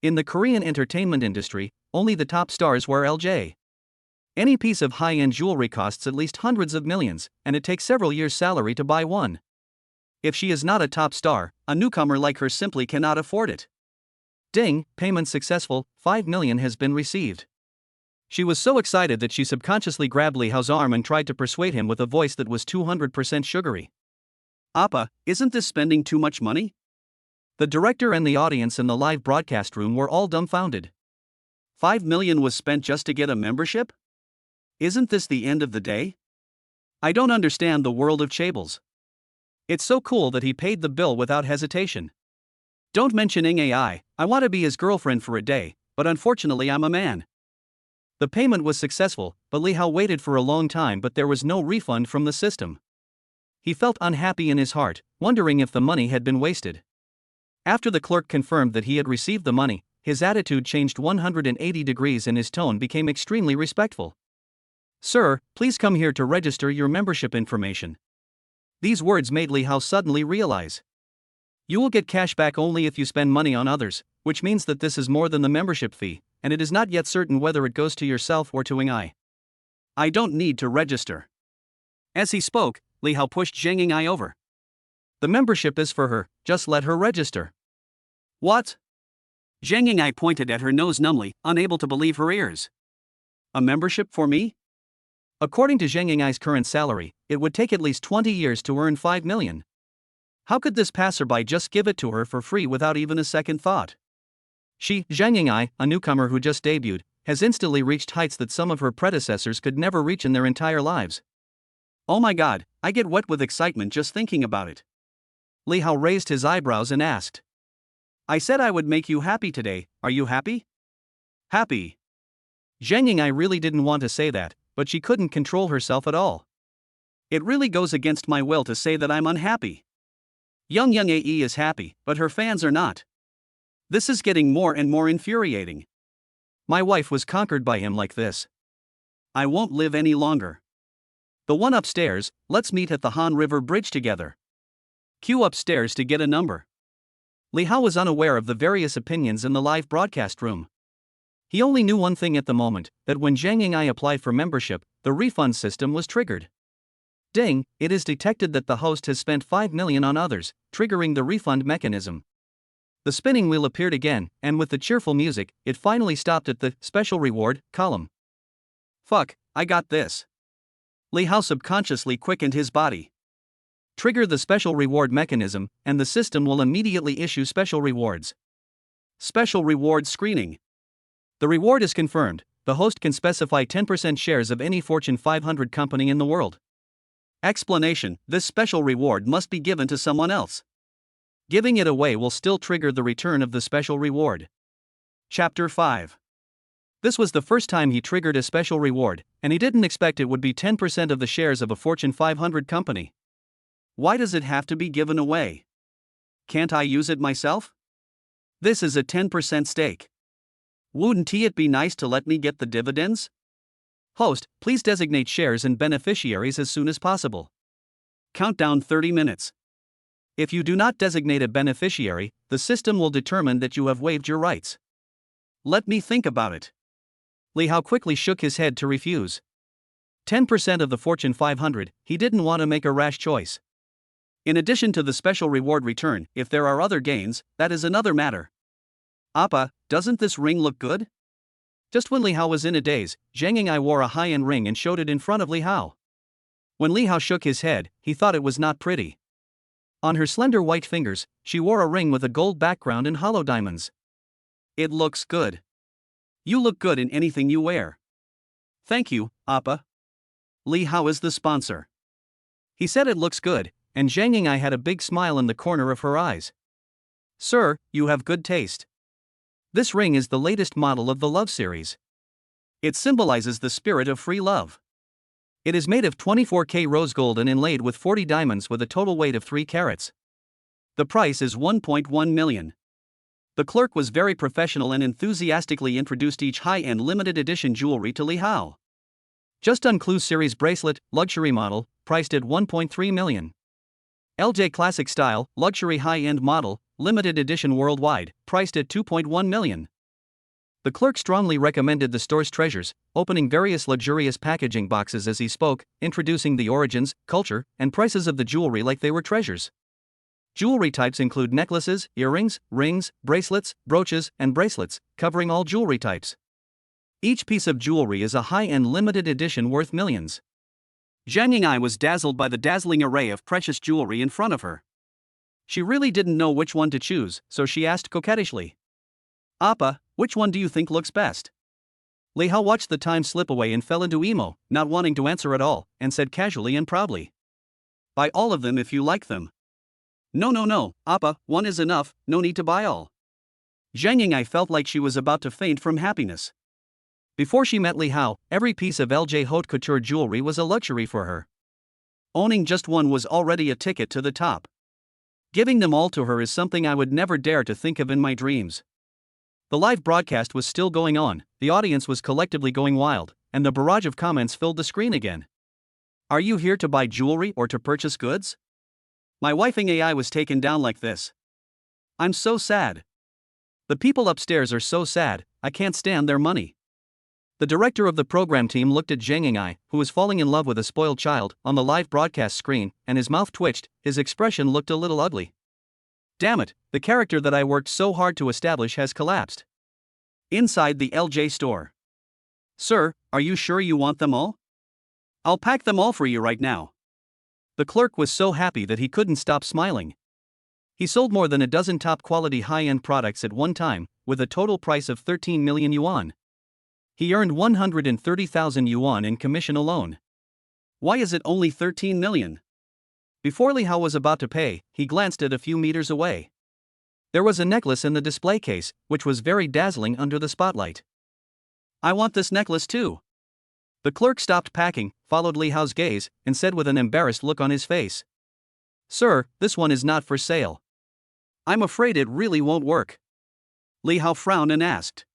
In the Korean entertainment industry, only the top stars wear LJ. Any piece of high-end jewelry costs at least hundreds of millions, and it takes several years' salary to buy one. If she is not a top star, a newcomer like her simply cannot afford it. Ding, payment successful, 5 million has been received. She was so excited that she subconsciously grabbed Li Hao's arm and tried to persuade him with a voice that was 200% sugary. Appa, isn't this spending too much money? The director and the audience in the live broadcast room were all dumbfounded. 5 million was spent just to get a membership? Isn't this the end of the day? I don't understand the world of chaebol. It's so cool that he paid the bill without hesitation. Don't mention AI, I want to be his girlfriend for a day, but unfortunately I'm a man. The payment was successful, but Li Hao waited for a long time but there was no refund from the system. He felt unhappy in his heart, wondering if the money had been wasted. After the clerk confirmed that he had received the money, his attitude changed 180 degrees and his tone became extremely respectful. Sir, please come here to register your membership information. These words made Li Hao suddenly realize. You will get cash back only if you spend money on others, which means that this is more than the membership fee, and it is not yet certain whether it goes to yourself or to Ying'ai. I don't need to register. As he spoke, Li Hao pushed Zhang Ying'ai over. The membership is for her, just let her register. What? Zhang Ying'ai pointed at her nose numbly, unable to believe her ears. A membership for me? According to Zhang Yingai's current salary, it would take at least 20 years to earn 5 million. How could this passerby just give it to her for free without even a second thought? She, Zhang Yingai, a newcomer who just debuted, has instantly reached heights that some of her predecessors could never reach in their entire lives. Oh my god, I get wet with excitement just thinking about it. Li Hao raised his eyebrows and asked. I said I would make you happy today, are you happy? Happy. Zhang Yingai really didn't want to say that, but she couldn't control herself at all. It really goes against my will to say that I'm unhappy. Young AE is happy, but her fans are not. This is getting more and more infuriating. My wife was conquered by him like this. I won't live any longer. The one upstairs, let's meet at the Han River Bridge together. Queue upstairs to get a number. Li Hao was unaware of the various opinions in the live broadcast room. He only knew one thing at the moment, that when Zhang Yingai applied for membership, the refund system was triggered. Ding, it is detected that the host has spent 5 million on others, triggering the refund mechanism. The spinning wheel appeared again, and with the cheerful music, it finally stopped at the special reward column. Fuck, I got this. Li Hao subconsciously quickened his body. Trigger the special reward mechanism, and the system will immediately issue special rewards. Special reward screening. The reward is confirmed. The host can specify 10% shares of any Fortune 500 company in the world. Explanation: this special reward must be given to someone else. Giving it away will still trigger the return of the special reward. Chapter 5. This was the first time he triggered a special reward, and he didn't expect it would be 10% of the shares of a Fortune 500 company. Why does it have to be given away? Can't I use it myself? This is a 10% stake. Wouldn't it be nice to let me get the dividends? Host, please designate shares and beneficiaries as soon as possible. Countdown 30 minutes. If you do not designate a beneficiary, the system will determine that you have waived your rights. Let me think about it. Li Hao quickly shook his head to refuse. 10% of the Fortune 500, he didn't want to make a rash choice. In addition to the special reward return, if there are other gains, that is another matter. Appa, doesn't this ring look good? Just when Li Hao was in a daze, Zhang Yingai wore a high-end ring and showed it in front of Li Hao. When Li Hao shook his head, he thought it was not pretty. On her slender white fingers, she wore a ring with a gold background and hollow diamonds. It looks good. You look good in anything you wear. Thank you, Appa. Li Hao is the sponsor. He said it looks good, and Zhang Yingai had a big smile in the corner of her eyes. Sir, you have good taste. This ring is the latest model of the love series. It symbolizes the spirit of free love. It is made of 24K rose gold and inlaid with 40 diamonds with a total weight of 3 carats. The price is 1.1 million. The clerk was very professional and enthusiastically introduced each high-end limited edition jewelry to Li Hao. Just Unclue series bracelet, luxury model, priced at 1.3 million. LJ Classic Style, luxury high-end model, limited edition worldwide, priced at 2.1 million. The clerk strongly recommended the store's treasures, opening various luxurious packaging boxes as he spoke, introducing the origins, culture, and prices of the jewelry like they were treasures. Jewelry types include necklaces, earrings, rings, bracelets, brooches, and bracelets, covering all jewelry types. Each piece of jewelry is a high-end limited edition worth millions. Zhang Yingai was dazzled by the dazzling array of precious jewelry in front of her. She really didn't know which one to choose, so she asked coquettishly. Appa, which one do you think looks best? Li Hao watched the time slip away and fell into emo, not wanting to answer at all, and said casually and proudly. Buy all of them if you like them. No, Appa, one is enough, no need to buy all. Zhang Yingai felt like she was about to faint from happiness. Before she met Li Hao, every piece of LJ Haute Couture jewelry was a luxury for her. Owning just one was already a ticket to the top. Giving them all to her is something I would never dare to think of in my dreams. The live broadcast was still going on, the audience was collectively going wild, and the barrage of comments filled the screen again. Are you here to buy jewelry or to purchase goods? My wifing AI was taken down like this. I'm so sad. The people upstairs are so sad, I can't stand their money. The director of the program team looked at Zhang Yingai, who was falling in love with a spoiled child, on the live broadcast screen, and his mouth twitched, his expression looked a little ugly. Damn it, the character that I worked so hard to establish has collapsed. Inside the LJ store. Sir, are you sure you want them all? I'll pack them all for you right now. The clerk was so happy that he couldn't stop smiling. He sold more than a dozen top-quality high-end products at one time, with a total price of 13 million yuan. He earned 130,000 yuan in commission alone. Why is it only 13 million? Before Li Hao was about to pay, he glanced at a few meters away. There was a necklace in the display case, which was very dazzling under the spotlight. I want this necklace too. The clerk stopped packing, followed Li Hao's gaze, and said with an embarrassed look on his face, "Sir, this one is not for sale. I'm afraid it really won't work." Li Hao frowned and asked,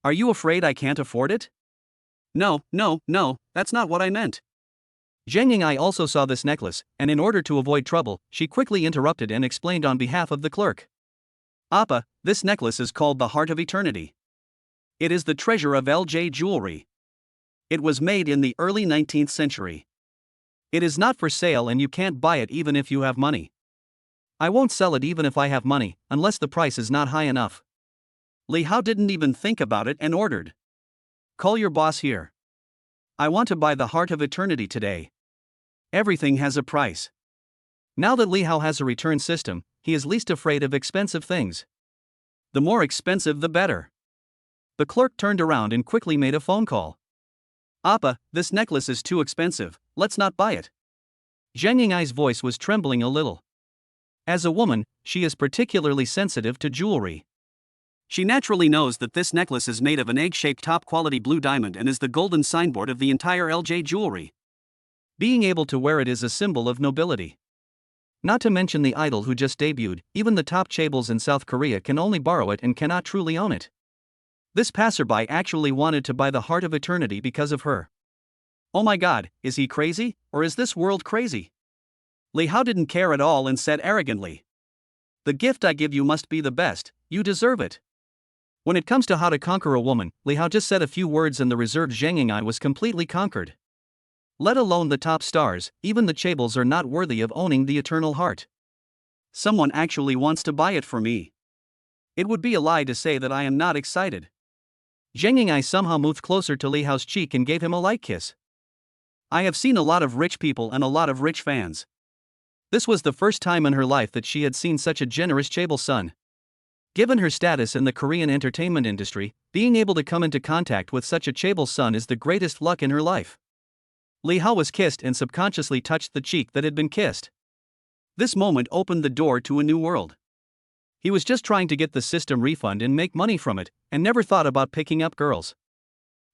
"Are you afraid I can't afford it?" No, that's not what I meant." Zhang Yingai also saw this necklace, and in order to avoid trouble, she quickly interrupted and explained on behalf of the clerk. "Appa, this necklace is called the Heart of Eternity. It is the treasure of LJ jewelry. It was made in the early 19th century. It is not for sale and you can't buy it even if you have money. I won't sell it even if I have money, unless the price is not high enough." Li Hao didn't even think about it and ordered, "Call your boss here. I want to buy the Heart of Eternity today. Everything has a price." Now that Li Hao has a return system, he is least afraid of expensive things. The more expensive the better. The clerk turned around and quickly made a phone call. "Appa, this necklace is too expensive, let's not buy it." Zhang Yingai's voice was trembling a little. As a woman, she is particularly sensitive to jewelry. She naturally knows that this necklace is made of an egg-shaped top-quality blue diamond and is the golden signboard of the entire LJ jewelry. Being able to wear it is a symbol of nobility. Not to mention the idol who just debuted, even the top chaebols in South Korea can only borrow it and cannot truly own it. This passerby actually wanted to buy the Heart of Eternity because of her. Oh my god, is he crazy, or is this world crazy? Li Hao didn't care at all and said arrogantly, "The gift I give you must be the best, you deserve it." When it comes to how to conquer a woman, Li Hao just said a few words and the reserved Zhang Yingai was completely conquered. Let alone the top stars, even the chaebols are not worthy of owning the eternal heart. Someone actually wants to buy it for me. It would be a lie to say that I am not excited. Zhang Yingai somehow moved closer to Li Hao's cheek and gave him a light kiss. I have seen a lot of rich people and a lot of rich fans. This was the first time in her life that she had seen such a generous chaebol son. Given her status in the Korean entertainment industry, being able to come into contact with such a chaebol son is the greatest luck in her life. Li Hao was kissed and subconsciously touched the cheek that had been kissed. This moment opened the door to a new world. He was just trying to get the system refund and make money from it, and never thought about picking up girls.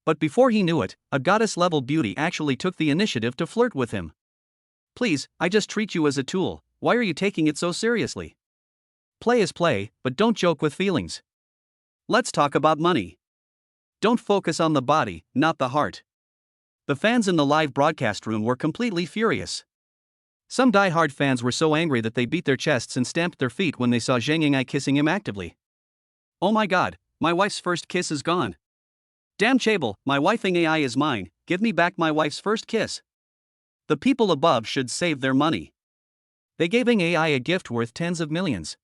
But before he knew it, a goddess-level beauty actually took the initiative to flirt with him. "Please, I just treat you as a tool, why are you taking it so seriously? Play is play, but don't joke with feelings. Let's talk about money. Don't focus on the body, not the heart." The fans in the live broadcast room were completely furious. Some die-hard fans were so angry that they beat their chests and stamped their feet when they saw Zhang Yingai kissing him actively. "Oh my god, my wife's first kiss is gone. Damn chaebol, my wifing AI is mine, give me back my wife's first kiss." The people above should save their money. They gave AI a gift worth tens of millions.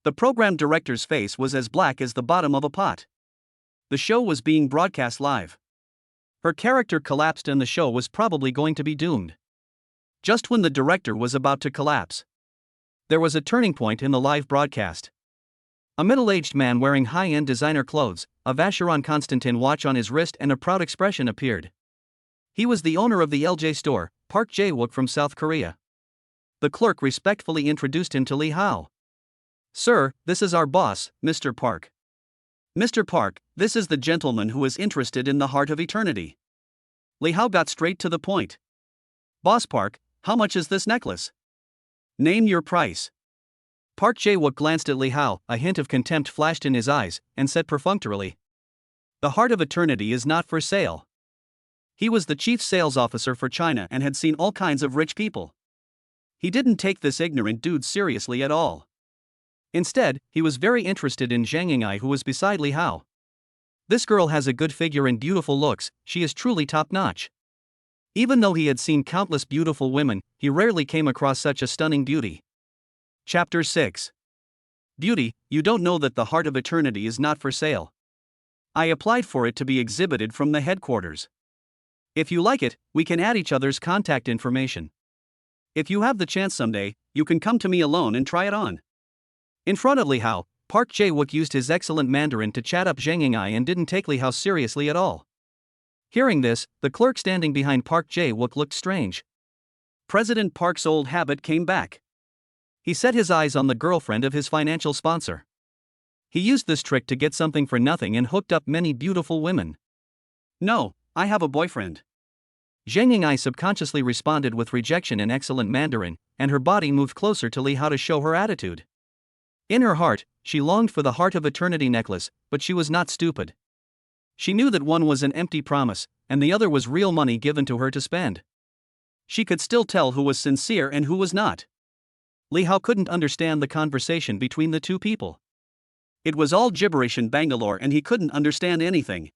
The program director's face was as black as the bottom of a pot. The show was being broadcast live. Her character collapsed and the show was probably going to be doomed. Just when the director was about to collapse, there was a turning point in the live broadcast. A middle-aged man wearing high-end designer clothes, a Vacheron Constantin watch on his wrist and a proud expression appeared. He was the owner of the LJ store, Park Jae-wook from South Korea. The clerk respectfully introduced him to Li Hao. "Sir, this is our boss, Mr. Park. Mr. Park, this is the gentleman who is interested in the Heart of Eternity." Li Hao got straight to the point. "Boss Park, how much is this necklace? Name your price." Park Jae-wook glanced at Li Hao, a hint of contempt flashed in his eyes, and said perfunctorily, "The Heart of Eternity is not for sale." He was the chief sales officer for China and had seen all kinds of rich people. He didn't take this ignorant dude seriously at all. Instead, he was very interested in Zhang Yingai, who was beside Li Hao. This girl has a good figure and beautiful looks, she is truly top-notch. Even though he had seen countless beautiful women, he rarely came across such a stunning beauty. Chapter 6. Beauty, you don't know that the Heart of Eternity is not for sale. I applied for it to be exhibited from the headquarters. If you like it, we can add each other's contact information. If you have the chance someday, you can come to me alone and try it on. In front of Li Hao, Park Jae-wook used his excellent Mandarin to chat up Zhang Ying'ai and didn't take Li Hao seriously at all. Hearing this, the clerk standing behind Park Jae-wook looked strange. President Park's old habit came back. He set his eyes on the girlfriend of his financial sponsor. He used this trick to get something for nothing and hooked up many beautiful women. No, I have a boyfriend. Zhang Ying'ai subconsciously responded with rejection in excellent Mandarin, and her body moved closer to Li Hao to show her attitude. In her heart, she longed for the Heart of Eternity necklace, but she was not stupid. She knew that one was an empty promise, and the other was real money given to her to spend. She could still tell who was sincere and who was not. Li Hao couldn't understand the conversation between the two people. It was all gibberish in Bangalore and he couldn't understand anything.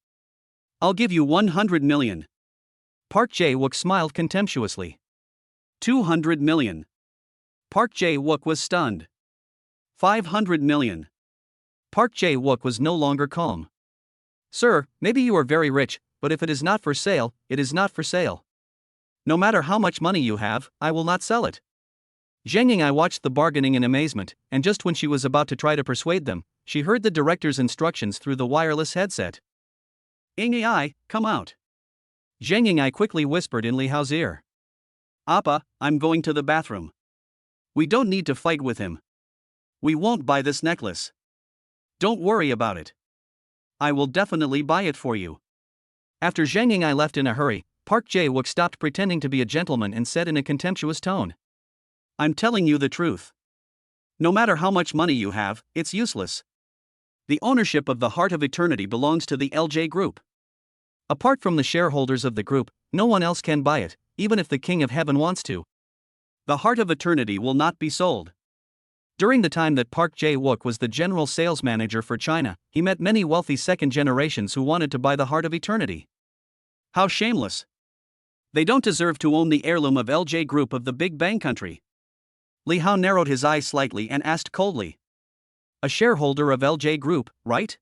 I'll give you 100 million. Park Jae-wook smiled contemptuously. 200 million. Park Jae-wook was stunned. 500 million. Park Jae-wook was no longer calm. Sir, maybe you are very rich, but if it is not for sale, it is not for sale. No matter how much money you have, I will not sell it. Zhang Ying'ai watched the bargaining in amazement, and just when she was about to try to persuade them, she heard the director's instructions through the wireless headset. Ying'ai, come out. Zhang Ying'ai quickly whispered in Li Hao's ear. Appa, I'm going to the bathroom. We don't need to fight with him. We won't buy this necklace. Don't worry about it. I will definitely buy it for you. After Zhang Ying'ai left in a hurry, Park Jae-wook stopped pretending to be a gentleman and said in a contemptuous tone. I'm telling you the truth. No matter how much money you have, it's useless. The ownership of the Heart of Eternity belongs to the LJ Group. Apart from the shareholders of the group, no one else can buy it, even if the King of Heaven wants to. The Heart of Eternity will not be sold. During the time that Park Jae-wook was the general sales manager for China, he met many wealthy second generations who wanted to buy the Heart of Eternity. How shameless. They don't deserve to own the heirloom of LJ Group of the Big Bang Country. Li Hao narrowed his eyes slightly and asked coldly. A shareholder of LJ Group, right?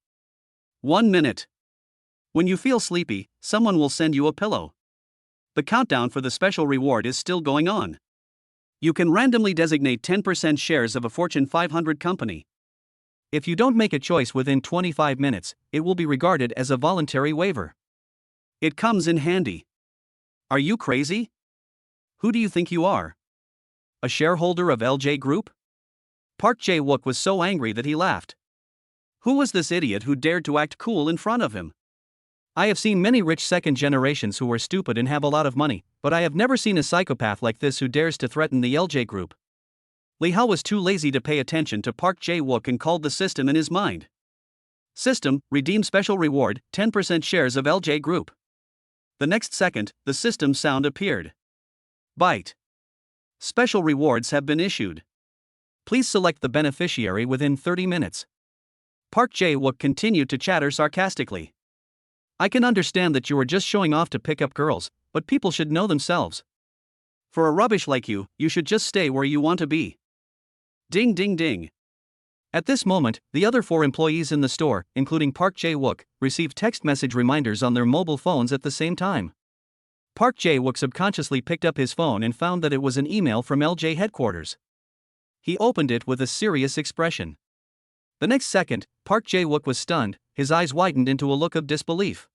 1 minute. When you feel sleepy, someone will send you a pillow. The countdown for the special reward is still going on. You can randomly designate 10% shares of a Fortune 500 company. If you don't make a choice within 25 minutes, it will be regarded as a voluntary waiver. It comes in handy. Are you crazy? Who do you think you are? A shareholder of LJ Group? Park Jae-wook was so angry that he laughed. Who was this idiot who dared to act cool in front of him? I have seen many rich second generations who are stupid and have a lot of money, but I have never seen a psychopath like this who dares to threaten the LJ Group. Li Hao was too lazy to pay attention to Park Jae-wook and called the system in his mind. System, redeem special reward, 10% shares of LJ Group. The next second, the system sound appeared. Byte. Special rewards have been issued. Please select the beneficiary within 30 minutes. Park Jae-wook continued to chatter sarcastically. I can understand that you are just showing off to pick up girls, but people should know themselves. For a rubbish like you, you should just stay where you want to be. Ding ding ding. At this moment, the other 4 employees in the store, including Park Jae-wook, received text message reminders on their mobile phones at the same time. Park Jae-wook subconsciously picked up his phone and found that it was an email from LJ headquarters. He opened it with a serious expression. The next second, Park Jae-wook was stunned, his eyes widened into a look of disbelief.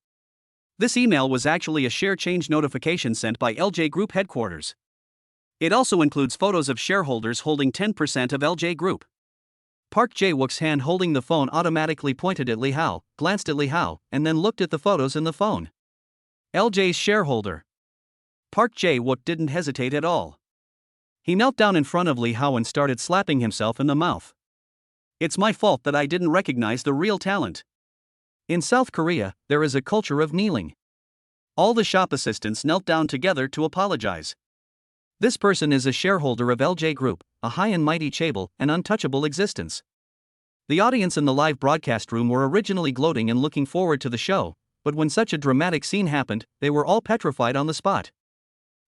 This email was actually a share change notification sent by LJ Group headquarters. It also includes photos of shareholders holding 10% of LJ Group. Park Jae-wook's hand holding the phone automatically pointed at Li Hao, glanced at Li Hao, and then looked at the photos in the phone. LJ's shareholder. Park Jae-wook didn't hesitate at all. He knelt down in front of Li Hao and started slapping himself in the mouth. It's my fault that I didn't recognize the real talent. In South Korea, there is a culture of kneeling. All the shop assistants knelt down together to apologize. This person is a shareholder of LJ Group, a high and mighty chaebol, an untouchable existence. The audience in the live broadcast room were originally gloating and looking forward to the show, but when such a dramatic scene happened, they were all petrified on the spot.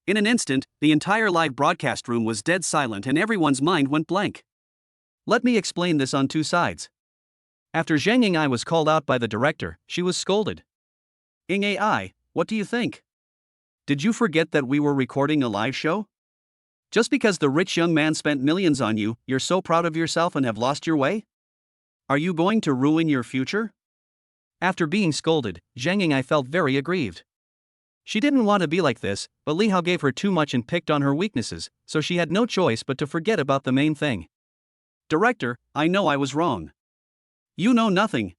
In an instant, the entire live broadcast room was dead silent and everyone's mind went blank. Let me explain this on 2 sides. After Zhang Ying'ai was called out by the director, she was scolded. Ying'ai, what do you think? Did you forget that we were recording a live show? Just because the rich young man spent millions on you, you're so proud of yourself and have lost your way? Are you going to ruin your future? After being scolded, Zhang Ying'ai felt very aggrieved. She didn't want to be like this, but Li Hao gave her too much and picked on her weaknesses, so she had no choice but to forget about the main thing. Director, I know I was wrong. You know nothing.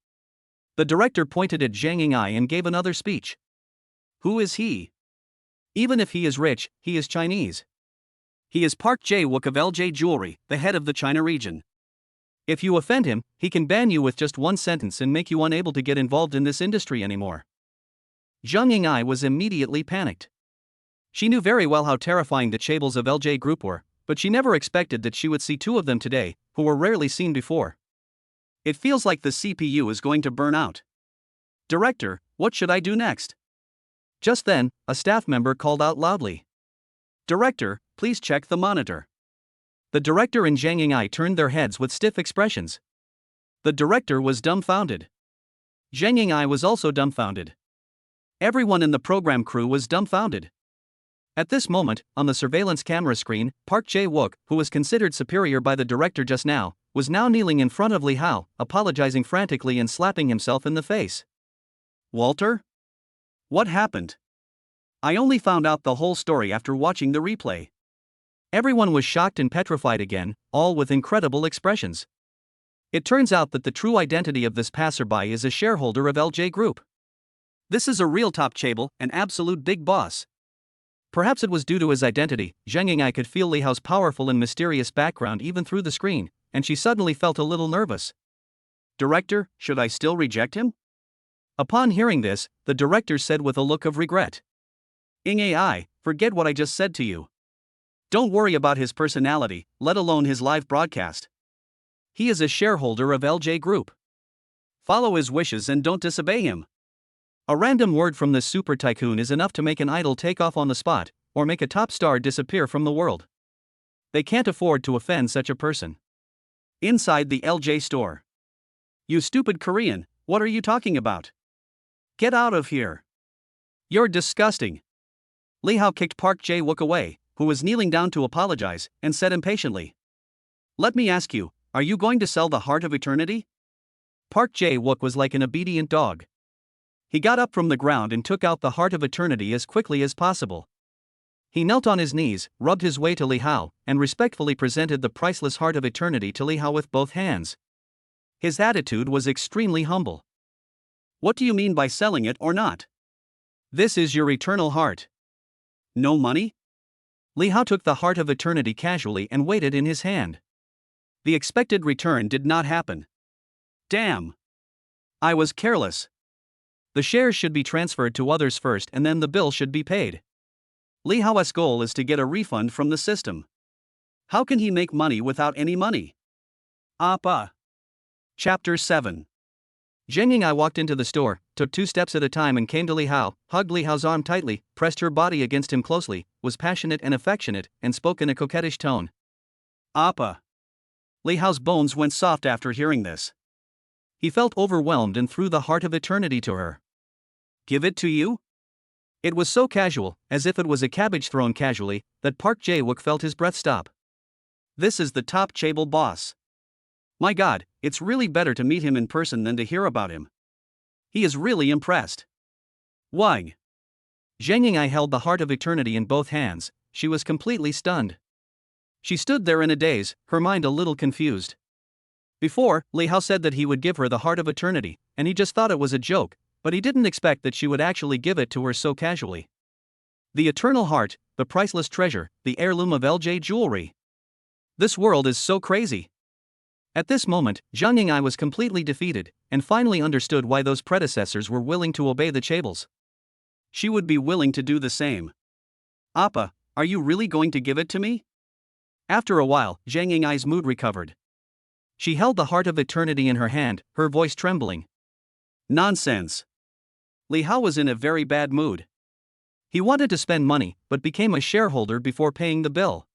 The director pointed at Zhang Ying'ai and gave another speech. Who is he? Even if he is rich, he is Chinese. He is Park Jae-wook of LJ Jewelry, the head of the China region. If you offend him, he can ban you with just one sentence and make you unable to get involved in this industry anymore. Zhang Ying'ai was immediately panicked. She knew very well how terrifying the chaebols of LJ Group were, but she never expected that she would see two of them today, who were rarely seen before. It feels like the CPU is going to burn out. Director, what should I do next? Just then, a staff member called out loudly. Director, please check the monitor. The director and Zhang Ying'ai turned their heads with stiff expressions. The director was dumbfounded. Zhang Ying'ai was also dumbfounded. Everyone in the program crew was dumbfounded. At this moment, on the surveillance camera screen, Park Jae-wook, who was considered superior by the director just now, was now kneeling in front of Li Hao, apologizing frantically and slapping himself in the face. Walter? What happened? I only found out the whole story after watching the replay. Everyone was shocked and petrified again, all with incredible expressions. It turns out that the true identity of this passerby is a shareholder of LJ Group. This is a real top chaebol, an absolute big boss. Perhaps it was due to his identity, Zhang Ying'ai could feel Li Hao's powerful and mysterious background even through the screen, and she suddenly felt a little nervous. Director, should I still reject him? Upon hearing this, the director said with a look of regret. Ying'ai, forget what I just said to you. Don't worry about his personality, let alone his live broadcast. He is a shareholder of LJ Group. Follow his wishes and don't disobey him. A random word from this super tycoon is enough to make an idol take off on the spot, or make a top star disappear from the world. They can't afford to offend such a person. Inside the LJ store. You stupid Korean, what are you talking about? Get out of here. You're disgusting. Li Hao kicked Park Jae-wook away, who was kneeling down to apologize, and said impatiently. Let me ask you, are you going to sell the Heart of Eternity? Park Jae-wook was like an obedient dog. He got up from the ground and took out the Heart of Eternity as quickly as possible. He knelt on his knees, rubbed his way to Li Hao, and respectfully presented the priceless Heart of Eternity to Li Hao with both hands. His attitude was extremely humble. What do you mean by selling it or not? This is your eternal heart. No money? Li Hao took the Heart of Eternity casually and weighed it in his hand. The expected return did not happen. Damn! I was careless. The shares should be transferred to others first and then the bill should be paid. Li Hao's goal is to get a refund from the system. How can he make money without any money? Appa. Chapter 7. Zhang Ying'ai walked into the store, took 2 steps at a time and came to Li Hao, hugged Li Hao's arm tightly, pressed her body against him closely, was passionate and affectionate, and spoke in a coquettish tone. Appa. Li Hao's bones went soft after hearing this. He felt overwhelmed and threw the Heart of Eternity to her. Give it to you? It was so casual, as if it was a cabbage thrown casually, that Park Jae-wook felt his breath stop. This is the top chaebol boss. My God, it's really better to meet him in person than to hear about him. He is really impressed. Why? Zhang Ying'ai held the Heart of Eternity in both hands. She was completely stunned. She stood there in a daze, her mind a little confused. Before, Li Hao said that he would give her the Heart of Eternity, and he just thought it was a joke, but he didn't expect that she would actually give it to her so casually. The Eternal Heart, the priceless treasure, the heirloom of LJ Jewelry. This world is so crazy. At this moment, Zhang Ying'ai was completely defeated, and finally understood why those predecessors were willing to obey the chaebols. She would be willing to do the same. Appa, are you really going to give it to me? After a while, Zhang Ying'ai's mood recovered. She held the Heart of Eternity in her hand, her voice trembling. Nonsense. Li Hao was in a very bad mood. He wanted to spend money, but became a shareholder before paying the bill.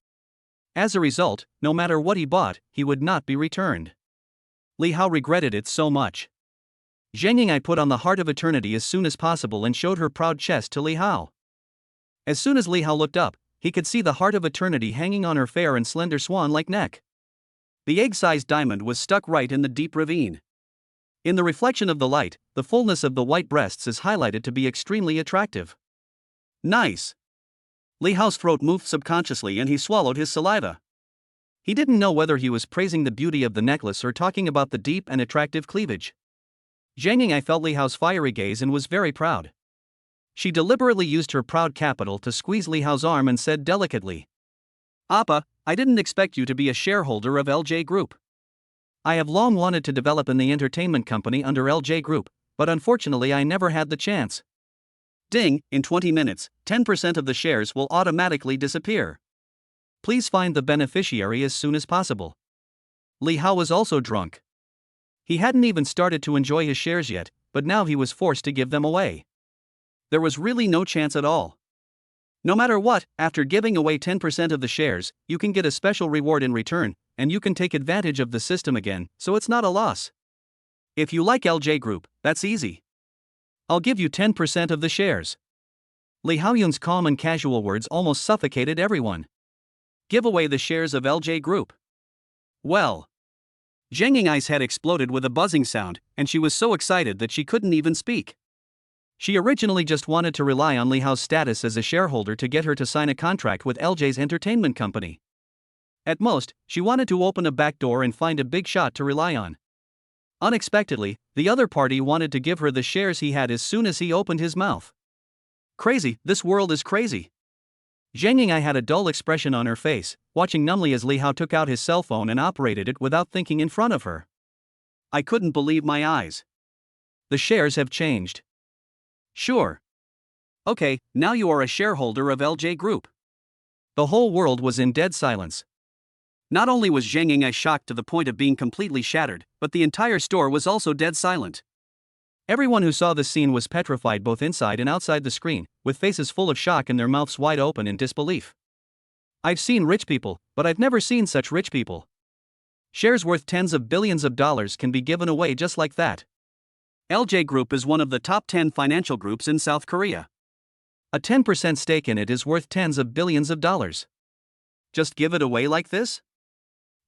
As a result, no matter what he bought, he would not be returned. Li Hao regretted it so much. Zhang Ying'ai put on the Heart of Eternity as soon as possible and showed her proud chest to Li Hao. As soon as Li Hao looked up, he could see the heart of eternity hanging on her fair and slender swan-like neck. The egg-sized diamond was stuck right in the deep ravine. In the reflection of the light, the fullness of the white breasts is highlighted to be extremely attractive. Nice. Li Hao's throat moved subconsciously and he swallowed his saliva. He didn't know whether he was praising the beauty of the necklace or talking about the deep and attractive cleavage. Zhang Ying'ai felt Li Hao's fiery gaze and was very proud. She deliberately used her proud capital to squeeze Li Hao's arm and said delicately, "Appa, I didn't expect you to be a shareholder of LJ Group. I have long wanted to develop in the entertainment company under LJ Group, but unfortunately I never had the chance. Ding, in 20 minutes, 10% of the shares will automatically disappear. Please find the beneficiary as soon as possible." Li Hao was also drunk. He hadn't even started to enjoy his shares yet, but now he was forced to give them away. There was really no chance at all. No matter what, after giving away 10% of the shares, you can get a special reward in return, and you can take advantage of the system again, so it's not a loss. If you like LJ Group, that's easy. I'll give you 10% of the shares. Li Haoyun's calm and casual words almost suffocated everyone. Give away the shares of LJ Group. Well. Zhang Ying'ai's head exploded with a buzzing sound, and she was so excited that she couldn't even speak. She originally just wanted to rely on Li Hao's status as a shareholder to get her to sign a contract with LJ's entertainment company. At most, she wanted to open a back door and find a big shot to rely on. Unexpectedly, the other party wanted to give her the shares he had as soon as he opened his mouth. Crazy, this world is crazy. Zhang Ying'ai had a dull expression on her face, watching numbly as Li Hao took out his cell phone and operated it without thinking in front of her. I couldn't believe my eyes. The shares have changed. Sure. Okay, now you are a shareholder of LJ Group. The whole world was in dead silence. Not only was Zhang Ying'ai shocked to the point of being completely shattered, but the entire store was also dead silent. Everyone who saw the scene was petrified both inside and outside the screen, with faces full of shock and their mouths wide open in disbelief. I've seen rich people, but I've never seen such rich people. Shares worth tens of billions of dollars can be given away just like that. LJ Group is one of the top 10 financial groups in South Korea. A 10% stake in it is worth tens of billions of dollars. Just give it away like this?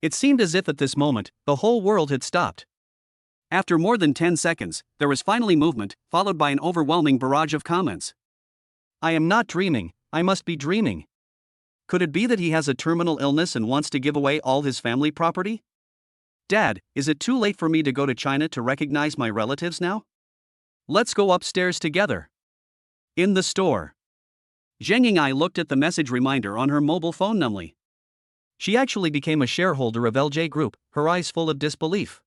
It seemed as if at this moment, the whole world had stopped. After more than 10 seconds, there was finally movement, followed by an overwhelming barrage of comments. I am not dreaming, I must be dreaming. Could it be that he has a terminal illness and wants to give away all his family property? Dad, is it too late for me to go to China to recognize my relatives now? Let's go upstairs together. In the store. Zhang Ying'ai looked at the message reminder on her mobile phone numbly. She actually became a shareholder of LJ Group, her eyes full of disbelief.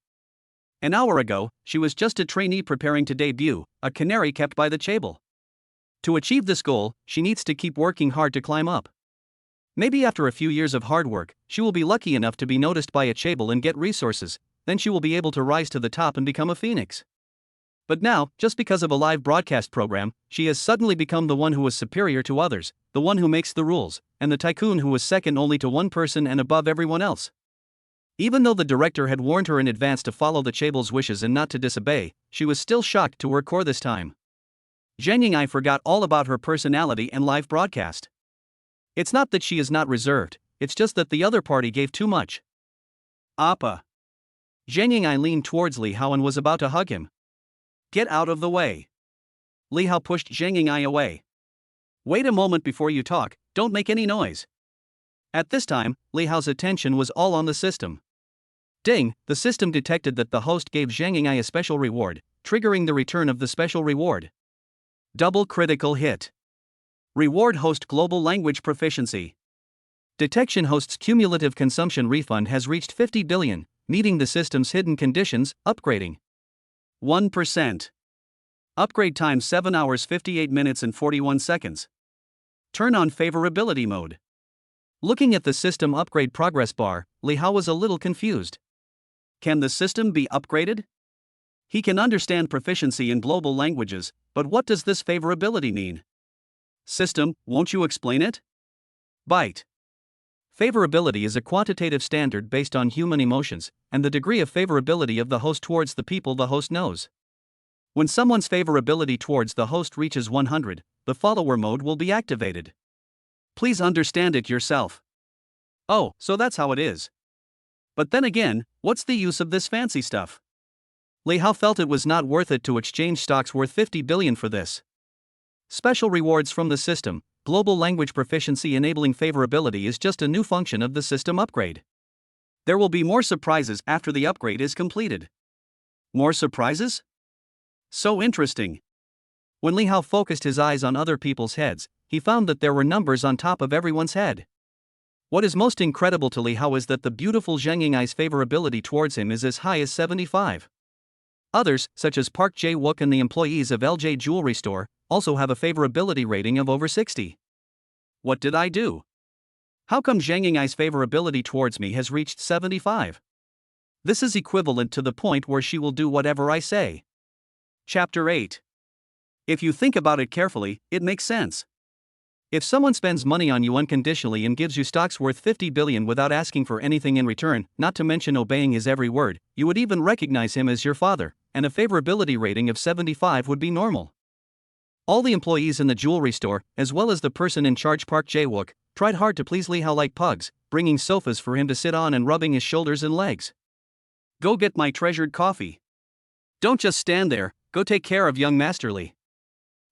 An hour ago, she was just a trainee preparing to debut, a canary kept by the chaebol. To achieve this goal, she needs to keep working hard to climb up. Maybe after a few years of hard work, she will be lucky enough to be noticed by a chaebol and get resources, then she will be able to rise to the top and become a phoenix. But now, just because of a live broadcast program, she has suddenly become the one who was superior to others, the one who makes the rules, and the tycoon who was second only to one person and above everyone else. Even though the director had warned her in advance to follow the chaebol's wishes and not to disobey, she was still shocked to her core this time. Zhang Ying'ai forgot all about her personality and live broadcast. It's not that she is not reserved, it's just that the other party gave too much. Appa. Zhang Ying'ai leaned towards Li Hao and was about to hug him. Get out of the way. Li Hao pushed Zhang Ying'ai away. Wait a moment before you talk, don't make any noise. At this time, Li Hao's attention was all on the system. Ding, the system detected that the host gave Zhang Ying'ai a special reward, triggering the return of the special reward. Double critical hit. Reward host global language proficiency. Detection host's cumulative consumption refund has reached 50 billion, meeting the system's hidden conditions, upgrading. 1%. Upgrade time 7 hours 58 minutes and 41 seconds. Turn on favorability mode. Looking at the system upgrade progress bar, Li Hao was a little confused. Can the system be upgraded? He can understand proficiency in global languages, but what does this favorability mean? System, won't you explain it? Byte. Favorability is a quantitative standard based on human emotions, and the degree of favorability of the host towards the people the host knows. When someone's favorability towards the host reaches 100, the follower mode will be activated. Please understand it yourself. Oh, so that's how it is. But then again, what's the use of this fancy stuff? Li Hao felt it was not worth it to exchange stocks worth 50 billion for this. Special rewards from the system, global language proficiency enabling favorability is just a new function of the system upgrade. There will be more surprises after the upgrade is completed. More surprises? So interesting. When Li Hao focused his eyes on other people's heads, he found that there were numbers on top of everyone's head. What is most incredible to Li Hao is that the beautiful Zhang Yingai's favorability towards him is as high as 75. Others, such as Park Jae-wook and the employees of LJ Jewelry Store, also have a favorability rating of over 60. What did I do? How come Zhang Yingai's favorability towards me has reached 75? This is equivalent to the point where she will do whatever I say. Chapter 8. If you think about it carefully, it makes sense. If someone spends money on you unconditionally and gives you stocks worth 50 billion without asking for anything in return, not to mention obeying his every word, you would even recognize him as your father, and a favorability rating of 75 would be normal. All the employees in the jewelry store, as well as the person in charge Park Jae-wook, tried hard to please Li Hao like pugs, bringing sofas for him to sit on and rubbing his shoulders and legs. Go get my treasured coffee. Don't just stand there, go take care of young Master Li.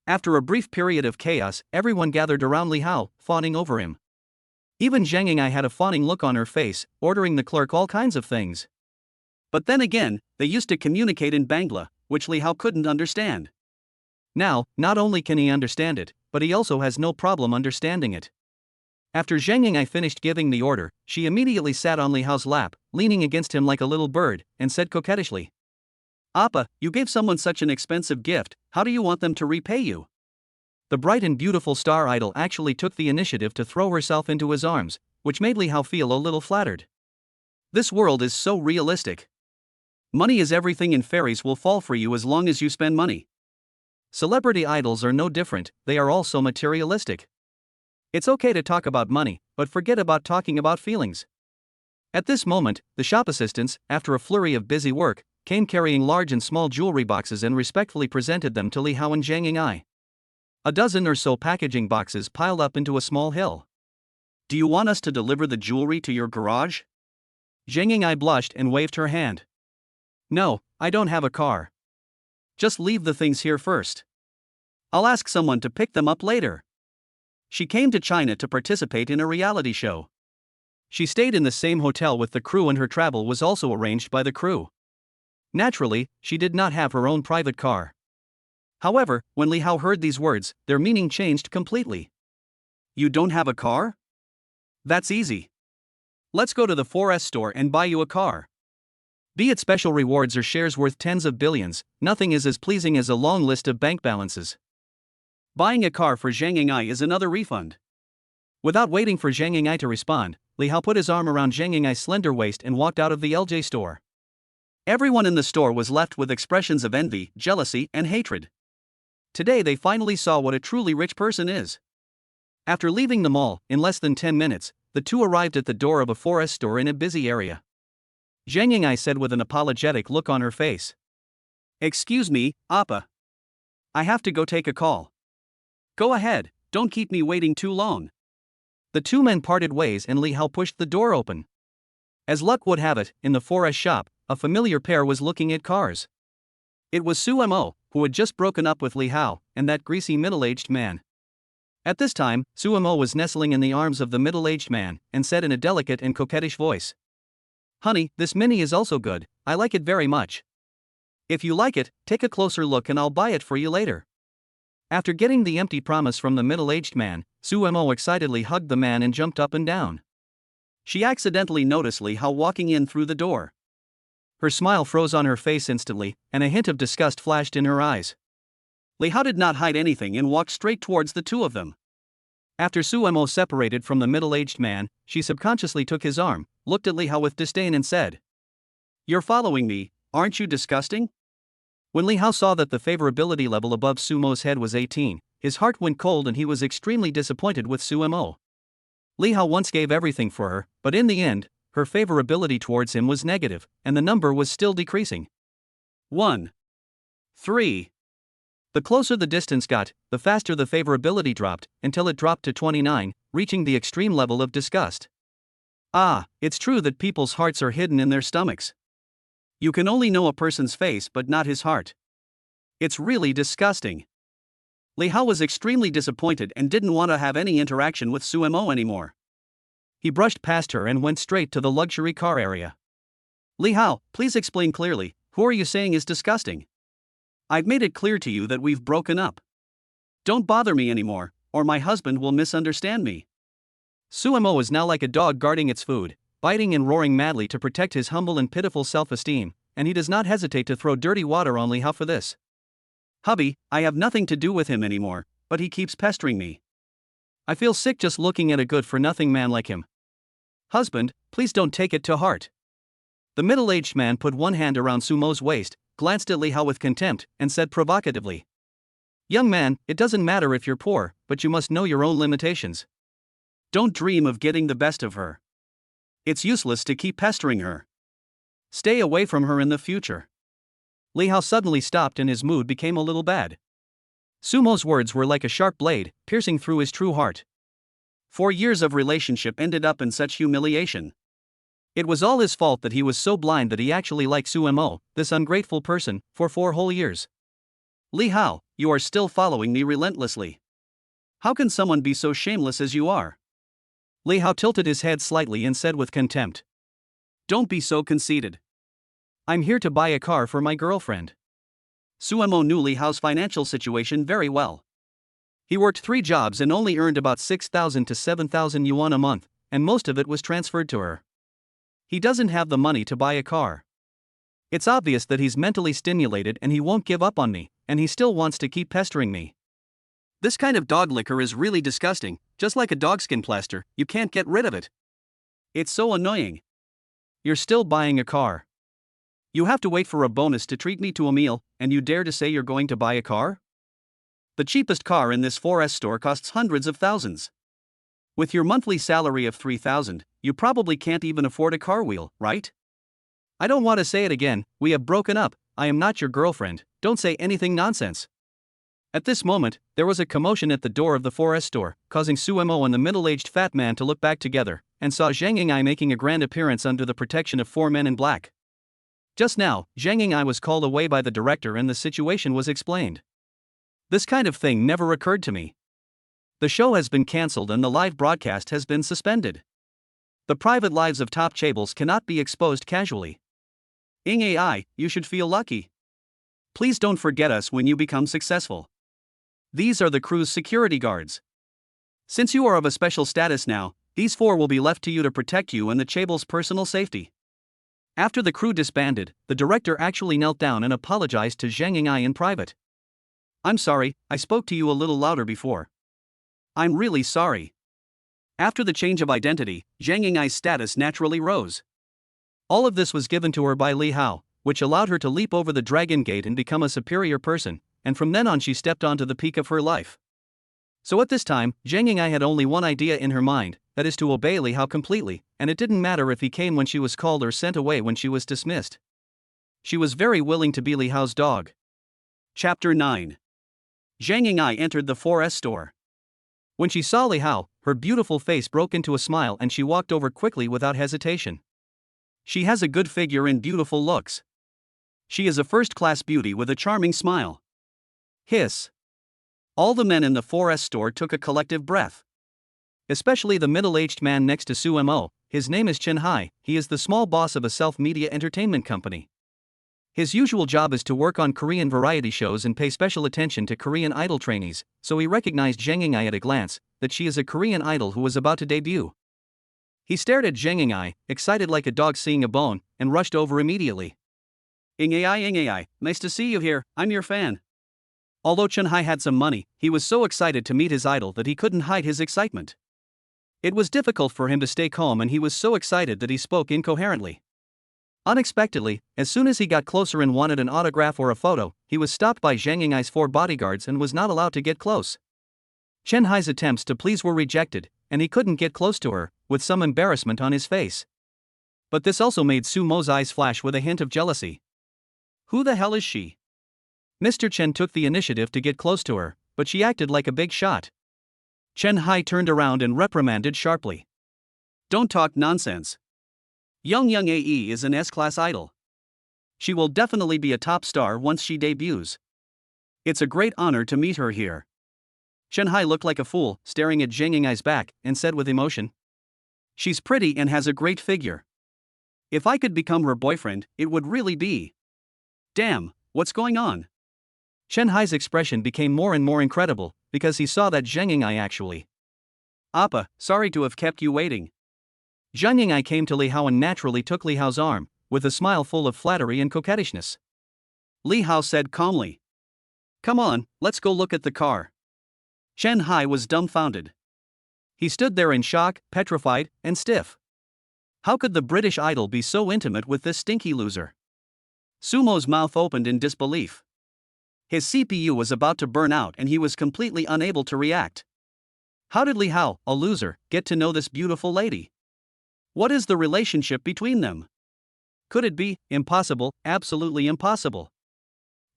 After a brief period of chaos, everyone gathered around Li Hao, fawning over him. Even Zhang Yingai had a fawning look on her face, ordering the clerk all kinds of things. But then again, they used to communicate in Bangla, which Li Hao couldn't understand. Now, not only can he understand it, but he also has no problem understanding it. After Zhang Yingai finished giving the order, she immediately sat on Li Hao's lap, leaning against him like a little bird, and said coquettishly, "Appa, you gave someone such an expensive gift, how do you want them to repay you?" The bright and beautiful star idol actually took the initiative to throw herself into his arms, which made Li Hao feel a little flattered. This world is so realistic. Money is everything and fairies will fall for you as long as you spend money. Celebrity idols are no different, they are also materialistic. It's okay to talk about money, but forget about talking about feelings. At this moment, the shop assistants, after a flurry of busy work, came carrying large and small jewelry boxes and respectfully presented them to Li Hao and Zhang Yingai. A dozen or so packaging boxes piled up into a small hill. "Do you want us to deliver the jewelry to your garage?" Zhang Yingai blushed and waved her hand. "No, I don't have a car. Just leave the things here first. I'll ask someone to pick them up later." She came to China to participate in a reality show. She stayed in the same hotel with the crew and her travel was also arranged by the crew. Naturally, she did not have her own private car. However, when Li Hao heard these words, their meaning changed completely. "You don't have a car? That's easy. Let's go to the 4S store and buy you a car." Be it special rewards or shares worth tens of billions, nothing is as pleasing as a long list of bank balances. Buying a car for Zhang Yingai is another refund. Without waiting for Zhang Yingai to respond, Li Hao put his arm around Zhang Yingai's slender waist and walked out of the LJ store. Everyone in the store was left with expressions of envy, jealousy, and hatred. Today they finally saw what a truly rich person is. After leaving the mall, in less than 10 minutes, the two arrived at the door of a 4S store in a busy area. Zhang Yingai said with an apologetic look on her face, "Excuse me, Appa. I have to go take a call." "Go ahead, don't keep me waiting too long." The two men parted ways and Li Hao pushed the door open. As luck would have it, in the 4S shop, a familiar pair was looking at cars. It was Su Mo, who had just broken up with Li Hao, and that greasy middle-aged man. At this time, Su Mo was nestling in the arms of the middle-aged man, and said in a delicate and coquettish voice, "Honey, this Mini is also good, I like it very much. If you like it, take a closer look and I'll buy it for you later." After getting the empty promise from the middle-aged man, Su Mo excitedly hugged the man and jumped up and down. She accidentally noticed Li Hao walking in through the door. Her smile froze on her face instantly, and a hint of disgust flashed in her eyes. Li Hao did not hide anything and walked straight towards the two of them. After Su Mo separated from the middle-aged man, she subconsciously took his arm, looked at Li Hao with disdain and said, "You're following me, aren't you disgusting?" When Li Hao saw that the favorability level above Su Mo's head was 18, his heart went cold and he was extremely disappointed with Su Mo. Li Hao once gave everything for her, but in the end, her favorability towards him was negative, and the number was still decreasing. 1. 3. The closer the distance got, the faster the favorability dropped, until it dropped to 29, reaching the extreme level of disgust. Ah, it's true that people's hearts are hidden in their stomachs. You can only know a person's face but not his heart. It's really disgusting. Li Hao was extremely disappointed and didn't want to have any interaction with Su Mo anymore. He brushed past her and went straight to the luxury car area. Li Hao, please explain clearly, who are you saying is disgusting? I've made it clear to you that we've broken up. Don't bother me anymore, or my husband will misunderstand me. Su Mo is now like a dog guarding its food, biting and roaring madly to protect his humble and pitiful self-esteem, and he does not hesitate to throw dirty water on Li Hao for this. Hubby, I have nothing to do with him anymore, but he keeps pestering me. I feel sick just looking at a good-for-nothing man like him. Husband, please don't take it to heart. The middle-aged man put one hand around Su Mo's waist, glanced at Li Hao with contempt, and said provocatively, Young man, it doesn't matter if you're poor, but you must know your own limitations. Don't dream of getting the best of her. It's useless to keep pestering her. Stay away from her in the future. Li Hao suddenly stopped and his mood became a little bad. Su Mo's words were like a sharp blade, piercing through his true heart. 4 years of relationship ended up in such humiliation. It was all his fault that he was so blind that he actually liked Su Mo, this ungrateful person, for 4 whole years. Li Hao, you are still following me relentlessly. How can someone be so shameless as you are? Li Hao tilted his head slightly and said with contempt. Don't be so conceited. I'm here to buy a car for my girlfriend. Su Mo knew Li Hao's financial situation very well. He worked 3 jobs and only earned about 6,000 to 7,000 yuan a month, and most of it was transferred to her. He doesn't have the money to buy a car. It's obvious that he's mentally stimulated and he won't give up on me, and he still wants to keep pestering me. This kind of dog liquor is really disgusting, just like a dogskin plaster, you can't get rid of it. It's so annoying. You're still buying a car. You have to wait for a bonus to treat me to a meal, and you dare to say you're going to buy a car? The cheapest car in this 4S store costs hundreds of thousands. With your monthly salary of 3,000, you probably can't even afford a car wheel, right? I don't want to say it again, we have broken up, I am not your girlfriend, don't say anything nonsense. At this moment, there was a commotion at the door of the 4S store, causing Su Mo and the middle-aged fat man to look back together, and saw Zhang Ying'ai making a grand appearance under the protection of 4 men in black. Just now, Zhang Ying'ai was called away by the director and the situation was explained. This kind of thing never occurred to me. The show has been cancelled and the live broadcast has been suspended. The private lives of top chaebols cannot be exposed casually. Ying AI, you should feel lucky. Please don't forget us when you become successful. These are the crew's security guards. Since you are of a special status now, these 4 will be left to you to protect you and the chaebol's personal safety. After the crew disbanded, the director actually knelt down and apologized to Zhang Ying'ai in private. I'm sorry, I spoke to you a little louder before. I'm really sorry. After the change of identity, Zhang Ying'ai's status naturally rose. All of this was given to her by Li Hao, which allowed her to leap over the dragon gate and become a superior person, and from then on she stepped onto the peak of her life. So at this time, Zhang Ying'ai had only one idea in her mind, that is to obey Li Hao completely, and it didn't matter if he came when she was called or sent away when she was dismissed. She was very willing to be Li Hao's dog. Chapter 9. Zhang Ying'ai entered the 4S store. When she saw Li Hao, her beautiful face broke into a smile and she walked over quickly without hesitation. She has a good figure and beautiful looks. She is a first-class beauty with a charming smile. Hiss. All the men in the 4S store took a collective breath. Especially the middle-aged man next to Su Mo, his name is Chen Hai, he is the small boss of a self-media entertainment company. His usual job is to work on Korean variety shows and pay special attention to Korean idol trainees, so he recognized Zhang Ying'ai at a glance, that she is a Korean idol who was about to debut. He stared at Zhang Ying'ai, excited like a dog seeing a bone, and rushed over immediately. Ying AI, nice to see you here, I'm your fan. Although Chen Hai had some money, he was so excited to meet his idol that he couldn't hide his excitement. It was difficult for him to stay calm and he was so excited that he spoke incoherently. Unexpectedly, as soon as he got closer and wanted an autograph or a photo, he was stopped by Zhang Ying'ai's 4 bodyguards and was not allowed to get close. Chen Hai's attempts to please were rejected, and he couldn't get close to her, with some embarrassment on his face. But this also made Su Mo's eyes flash with a hint of jealousy. Who the hell is she? Mr. Chen took the initiative to get close to her, but she acted like a big shot. Chen Hai turned around and reprimanded sharply. Don't talk nonsense. Young AE is an S-class idol. She will definitely be a top star once she debuts. It's a great honor to meet her here. Chen Hai looked like a fool, staring at Zhang Yingai's back, and said with emotion. She's pretty and has a great figure. If I could become her boyfriend, it would really be. Damn, what's going on? Chen Hai's expression became more and more incredible, because he saw that Zhang Yingai actually. Appa, sorry to have kept you waiting. Zhang Yingai came to Li Hao and naturally took Li Hao's arm, with a smile full of flattery and coquettishness. Li Hao said calmly. Come on, let's go look at the car. Chen Hai was dumbfounded. He stood there in shock, petrified, and stiff. How could the British idol be so intimate with this stinky loser? Sumo's mouth opened in disbelief. His CPU was about to burn out and he was completely unable to react. How did Li Hao, a loser, get to know this beautiful lady? What is the relationship between them? Could it be impossible, absolutely impossible?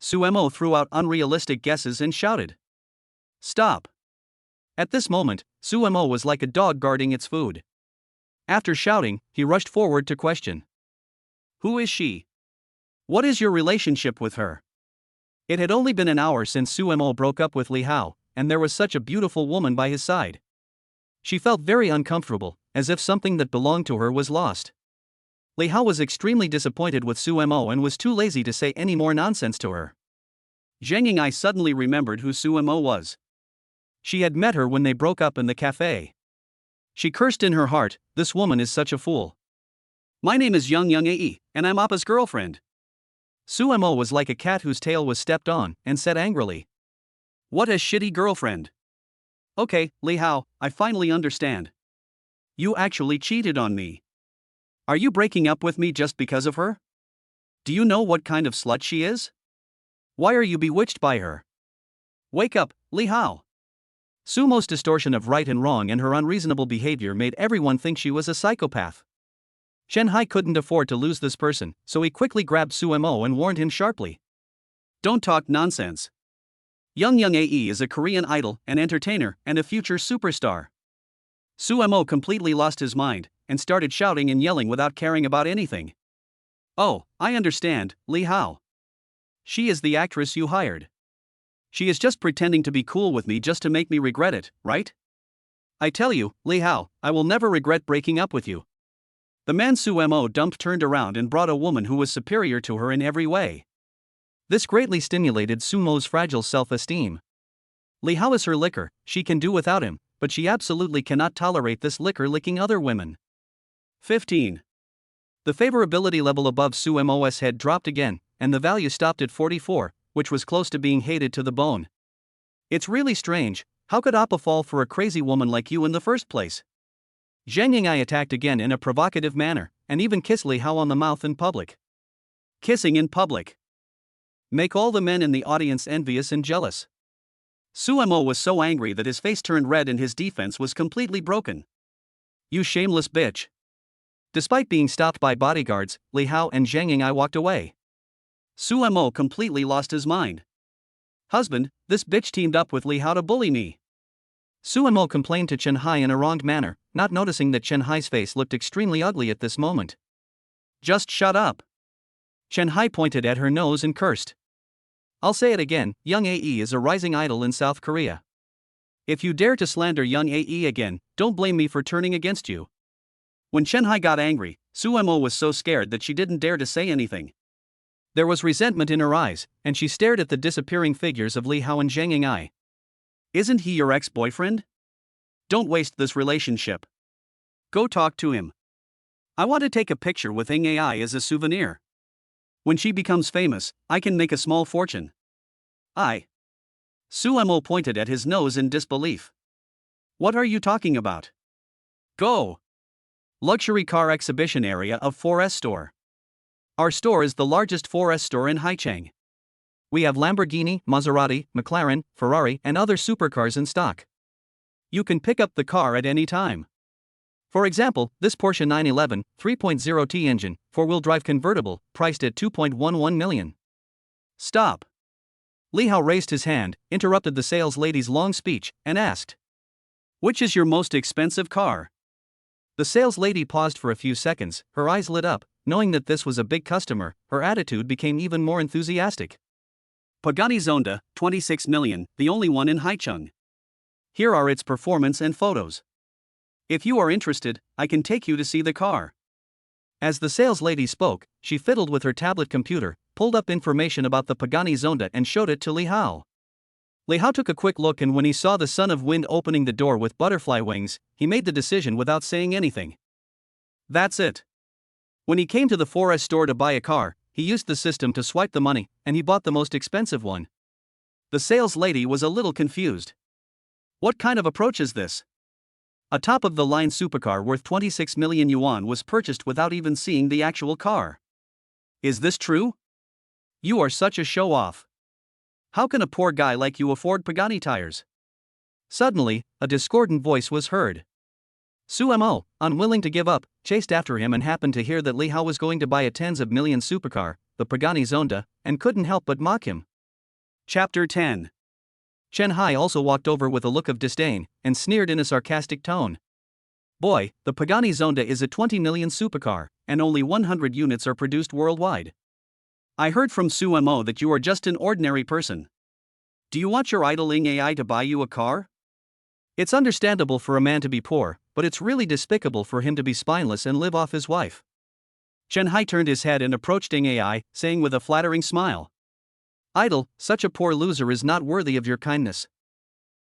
Sumo threw out unrealistic guesses and shouted. Stop. At this moment, Sumo was like a dog guarding its food. After shouting, he rushed forward to question. Who is she? What is your relationship with her? It had only been an hour since Sumo broke up with Li Hao, and there was such a beautiful woman by his side. She felt very uncomfortable, as if something that belonged to her was lost. Li Hao was extremely disappointed with Sumo and was too lazy to say any more nonsense to her. Zhang Yingai suddenly remembered who Sumo was. She had met her when they broke up in the cafe. She cursed in her heart, this woman is such a fool. My name is Young Ae, and I'm Appa's girlfriend. Sumo was like a cat whose tail was stepped on, and said angrily. What a shitty girlfriend. Okay, Li Hao, I finally understand. You actually cheated on me. Are you breaking up with me just because of her? Do you know what kind of slut she is? Why are you bewitched by her? Wake up, Li Hao. Sumo's distortion of right and wrong and her unreasonable behavior made everyone think she was a psychopath. Chen Hai couldn't afford to lose this person, so he quickly grabbed Sumo and warned him sharply. Don't talk nonsense. Young Ae is a Korean idol, an entertainer, and a future superstar. Sumo completely lost his mind, and started shouting and yelling without caring about anything. Oh, I understand, Li Hao. She is the actress you hired. She is just pretending to be cool with me just to make me regret it, right? I tell you, Li Hao, I will never regret breaking up with you. The man Sumo dumped turned around and brought a woman who was superior to her in every way. This greatly stimulated Sumo's fragile self-esteem. Li Hao is her liquor, she can do without him, but she absolutely cannot tolerate this liquor licking other women. 15. The favorability level above Sumo's head dropped again, and the value stopped at 44, which was close to being hated to the bone. It's really strange, how could Appa fall for a crazy woman like you in the first place? Zhang Yingai attacked again in a provocative manner, and even kissed Li Hao on the mouth in public. Kissing in public. Make all the men in the audience envious and jealous. Sumo was so angry that his face turned red and his defense was completely broken. You shameless bitch. Despite being stopped by bodyguards, Li Hao and Zhang Yingai walked away. Sumo completely lost his mind. Husband, this bitch teamed up with Li Hao to bully me. Sumo complained to Chen Hai in a wronged manner, not noticing that Chen Hai's face looked extremely ugly at this moment. Just shut up. Chen Hai pointed at her nose and cursed. I'll say it again, Young Ae is a rising idol in South Korea. If you dare to slander Young Ae again, don't blame me for turning against you. When Chen Hai got angry, Sumo was so scared that she didn't dare to say anything. There was resentment in her eyes, and she stared at the disappearing figures of Li Hao and Zhang Yingai. Isn't he your ex-boyfriend? Don't waste this relationship. Go talk to him. I want to take a picture with Ng Ai as a souvenir. When she becomes famous, I can make a small fortune. Sumo pointed at his nose in disbelief. What are you talking about? Go. Luxury car exhibition area of 4S store. Our store is the largest 4S store in Haicheng. We have Lamborghini, Maserati, McLaren, Ferrari, and other supercars in stock. You can pick up the car at any time. For example, this Porsche 911 3.0T engine, 4-wheel drive convertible, priced at 2.11 million. Stop. Li Hao raised his hand, interrupted the sales lady's long speech, and asked. Which is your most expensive car? The sales lady paused for a few seconds, her eyes lit up. Knowing that this was a big customer, her attitude became even more enthusiastic. Pagani Zonda, 26 million, the only one in Haicheng. Here are its performance and photos. If you are interested, I can take you to see the car. As the sales lady spoke, she fiddled with her tablet computer, pulled up information about the Pagani Zonda and showed it to Li Hao. Li Hao took a quick look, and when he saw the son of wind opening the door with butterfly wings, he made the decision without saying anything. That's it. When he came to the 4S store to buy a car, he used the system to swipe the money, and he bought the most expensive one. The sales lady was a little confused. What kind of approach is this? A top-of-the-line supercar worth 26 million yuan was purchased without even seeing the actual car. Is this true? You are such a show-off. How can a poor guy like you afford Pagani tires? Suddenly, a discordant voice was heard. Su Mo, unwilling to give up, chased after him and happened to hear that Li Hao was going to buy a tens of millions supercar, the Pagani Zonda, and couldn't help but mock him. Chapter 10. Chen Hai also walked over with a look of disdain, and sneered in a sarcastic tone. Boy, the Pagani Zonda is a 20 million supercar, and only 100 units are produced worldwide. I heard from Su Mo that you are just an ordinary person. Do you want your idling AI to buy you a car? It's understandable for a man to be poor, but it's really despicable for him to be spineless and live off his wife. Chen Hai turned his head and approached Ding AI, saying with a flattering smile. Idle, such a poor loser is not worthy of your kindness.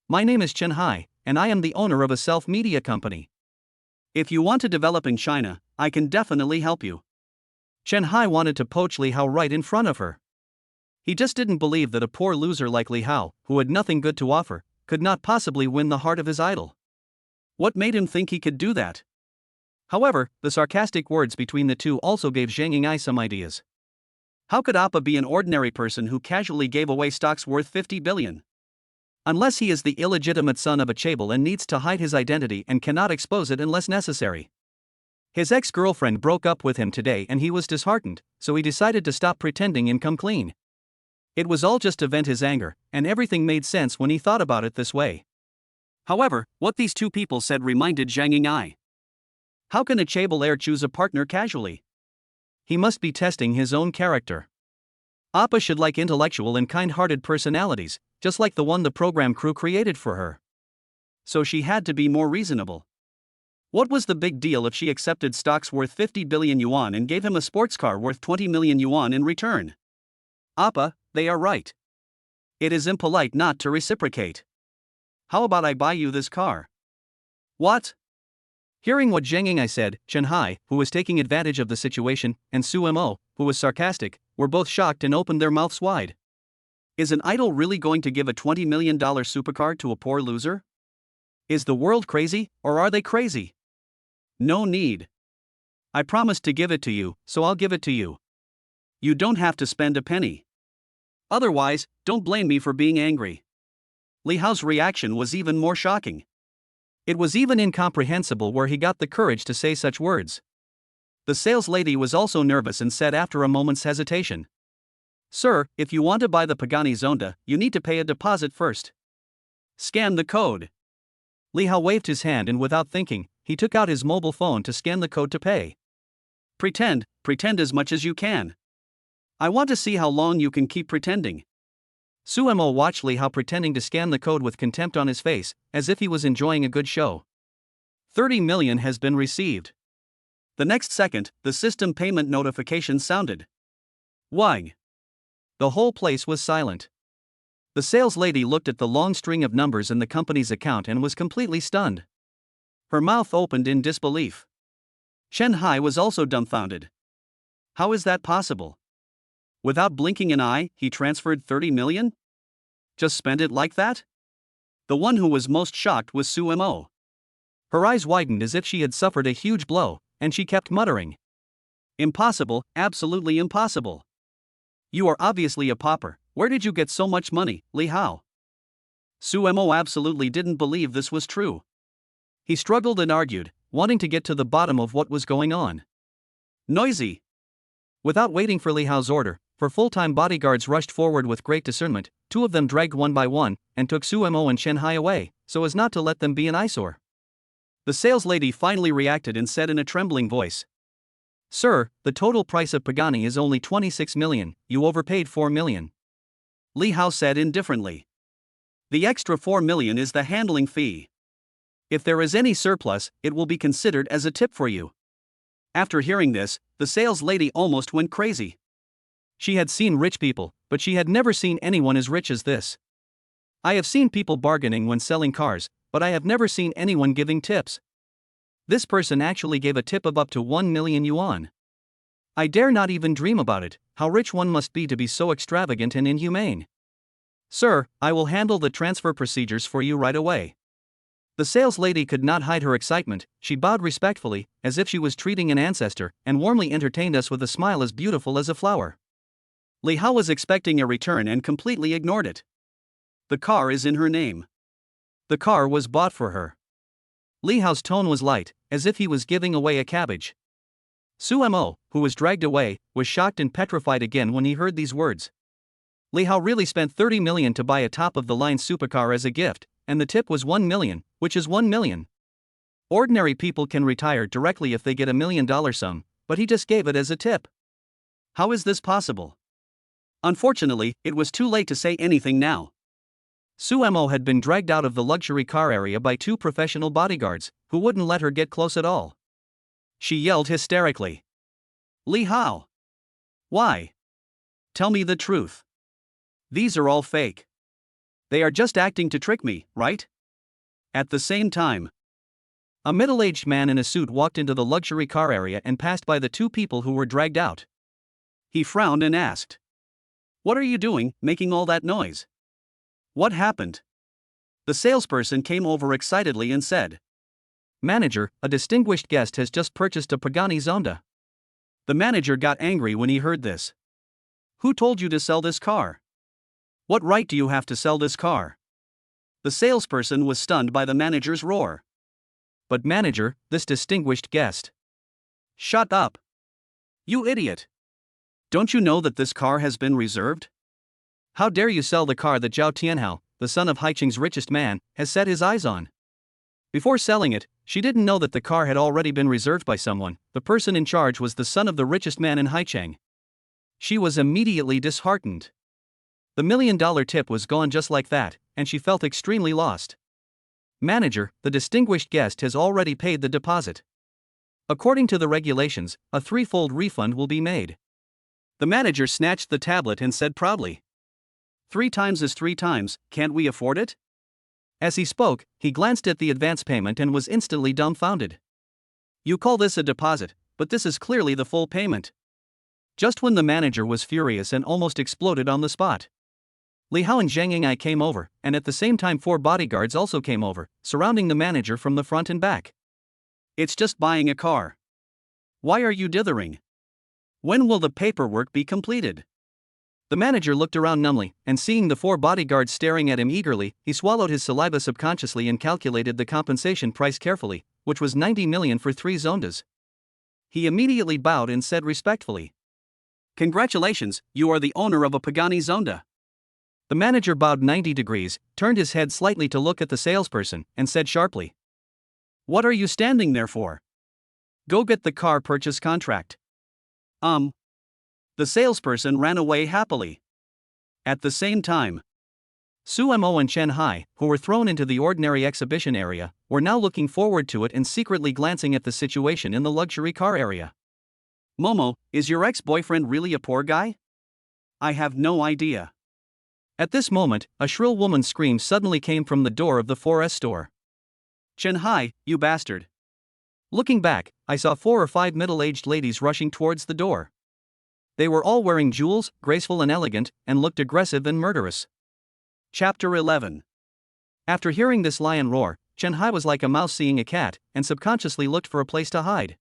My name is Chen Hai, and I am the owner of a self-media company. If you want to develop in China, I can definitely help you. Chen Hai wanted to poach Li Hao right in front of her. He just didn't believe that a poor loser like Li Hao, who had nothing good to offer, could not possibly win the heart of his idol. What made him think he could do that? However, the sarcastic words between the two also gave Zhang Ying'ai some ideas. How could Appa be an ordinary person who casually gave away stocks worth 50 billion? Unless he is the illegitimate son of a chaebol and needs to hide his identity and cannot expose it unless necessary. His ex-girlfriend broke up with him today and he was disheartened, so he decided to stop pretending and come clean. It was all just to vent his anger, and everything made sense when he thought about it this way. However, what these two people said reminded Zhang Ying'ai. How can a chaebol heir choose a partner casually? He must be testing his own character. Appa should like intellectual and kind-hearted personalities, just like the one the program crew created for her. So she had to be more reasonable. What was the big deal if she accepted stocks worth 50 billion yuan and gave him a sports car worth 20 million yuan in return? Appa, they are right. It is impolite not to reciprocate. How about I buy you this car? What? Hearing what Zhang Ying'ai said, Chen Hai, who was taking advantage of the situation, and Su Mo, who was sarcastic, were both shocked and opened their mouths wide. Is an idol really going to give a $20 million supercar to a poor loser? Is the world crazy, or are they crazy? No need. I promised to give it to you, so I'll give it to you. You don't have to spend a penny. Otherwise, don't blame me for being angry. Li Hao's reaction was even more shocking. It was even incomprehensible where he got the courage to say such words. The sales lady was also nervous and said after a moment's hesitation. Sir, if you want to buy the Pagani Zonda, you need to pay a deposit first. Scan the code. Li Hao waved his hand and without thinking, he took out his mobile phone to scan the code to pay. Pretend as much as you can. I want to see how long you can keep pretending. Su Mo watched Li Hao pretending to scan the code with contempt on his face, as if he was enjoying a good show. 30 million has been received. The next second, the system payment notification sounded. Wang. The whole place was silent. The sales lady looked at the long string of numbers in the company's account and was completely stunned. Her mouth opened in disbelief. Chen Hai was also dumbfounded. How is that possible? Without blinking an eye, he transferred 30 million? Just spend it like that? The one who was most shocked was Su Mo. Her eyes widened as if she had suffered a huge blow, and she kept muttering. Impossible, absolutely impossible. You are obviously a pauper. Where did you get so much money, Li Hao? Su Mo absolutely didn't believe this was true. He struggled and argued, wanting to get to the bottom of what was going on. Noisy. Without waiting for Li Hao's order, for full-time bodyguards rushed forward with great discernment. Two of them dragged one by one, and took Sumo and Chen Hai away, so as not to let them be an eyesore. The saleslady finally reacted and said in a trembling voice, "Sir, the total price of Pagani is only 26 million, you overpaid 4 million. Li Hao said indifferently. The extra 4 million is the handling fee. If there is any surplus, it will be considered as a tip for you." After hearing this, the saleslady almost went crazy. She had seen rich people, but she had never seen anyone as rich as this. I have seen people bargaining when selling cars, but I have never seen anyone giving tips. This person actually gave a tip of up to 1 million yuan. I dare not even dream about it, how rich one must be to be so extravagant and inhumane. "Sir, I will handle the transfer procedures for you right away." The saleslady could not hide her excitement. She bowed respectfully, as if she was treating an ancestor, and warmly entertained us with a smile as beautiful as a flower. Li Hao was expecting a return and completely ignored it. "The car is in her name. The car was bought for her." Li Hao's tone was light, as if he was giving away a cabbage. Sumo, who was dragged away, was shocked and petrified again when he heard these words. Li Hao really spent 30 million to buy a top-of-the-line supercar as a gift, and the tip was 1 million, which is 1 million. Ordinary people can retire directly if they get $1 million sum, but he just gave it as a tip. How is this possible? Unfortunately, it was too late to say anything now. Sumo had been dragged out of the luxury car area by two professional bodyguards, who wouldn't let her get close at all. She yelled hysterically. "Li Hao! Why? Tell me the truth. These are all fake. They are just acting to trick me, right?" At the same time, a middle-aged man in a suit walked into the luxury car area and passed by the two people who were dragged out. He frowned and asked, "What are you doing, making all that noise? What happened?" The salesperson came over excitedly and said, "Manager, a distinguished guest has just purchased a Pagani Zonda." The manager got angry when he heard this. "Who told you to sell this car? What right do you have to sell this car?" The salesperson was stunned by the manager's roar. "But manager, this distinguished guest." "Shut up! You idiot! Don't you know that this car has been reserved? How dare you sell the car that Zhao Tianhao, the son of Haicheng's richest man, has set his eyes on?" Before selling it, she didn't know that the car had already been reserved by someone. The person in charge was the son of the richest man in Haicheng. She was immediately disheartened. The $1 million tip was gone just like that, and she felt extremely lost. "Manager, the distinguished guest has already paid the deposit. According to the regulations, a threefold refund will be made." The manager snatched the tablet and said proudly, "3 times is 3 times, can't we afford it?" As he spoke, he glanced at the advance payment and was instantly dumbfounded. "You call this a deposit, but this is clearly the full payment." Just when the manager was furious and almost exploded on the spot, Li Hao and Zhang Ying'ai came over, and at the same time 4 bodyguards also came over, surrounding the manager from the front and back. "It's just buying a car. Why are you dithering? When will the paperwork be completed?" The manager looked around numbly, and seeing the 4 bodyguards staring at him eagerly, he swallowed his saliva subconsciously and calculated the compensation price carefully, which was 90 million for 3 Zondas. He immediately bowed and said respectfully, "Congratulations, you are the owner of a Pagani Zonda." The manager bowed 90 degrees, turned his head slightly to look at the salesperson, and said sharply, "What are you standing there for? Go get the car purchase contract." The salesperson ran away happily. At the same time, Sumo and Chen Hai, who were thrown into the ordinary exhibition area, were now looking forward to it and secretly glancing at the situation in the luxury car area. "Momo, is your ex-boyfriend really a poor guy? I have no idea." At this moment, a shrill woman's scream suddenly came from the door of the 4S store. "Chen Hai, you bastard!" Looking back, I saw 4 or 5 middle-aged ladies rushing towards the door. They were all wearing jewels, graceful and elegant, and looked aggressive and murderous. Chapter 11. After hearing this lion roar, Chen Hai was like a mouse seeing a cat, and subconsciously looked for a place to hide.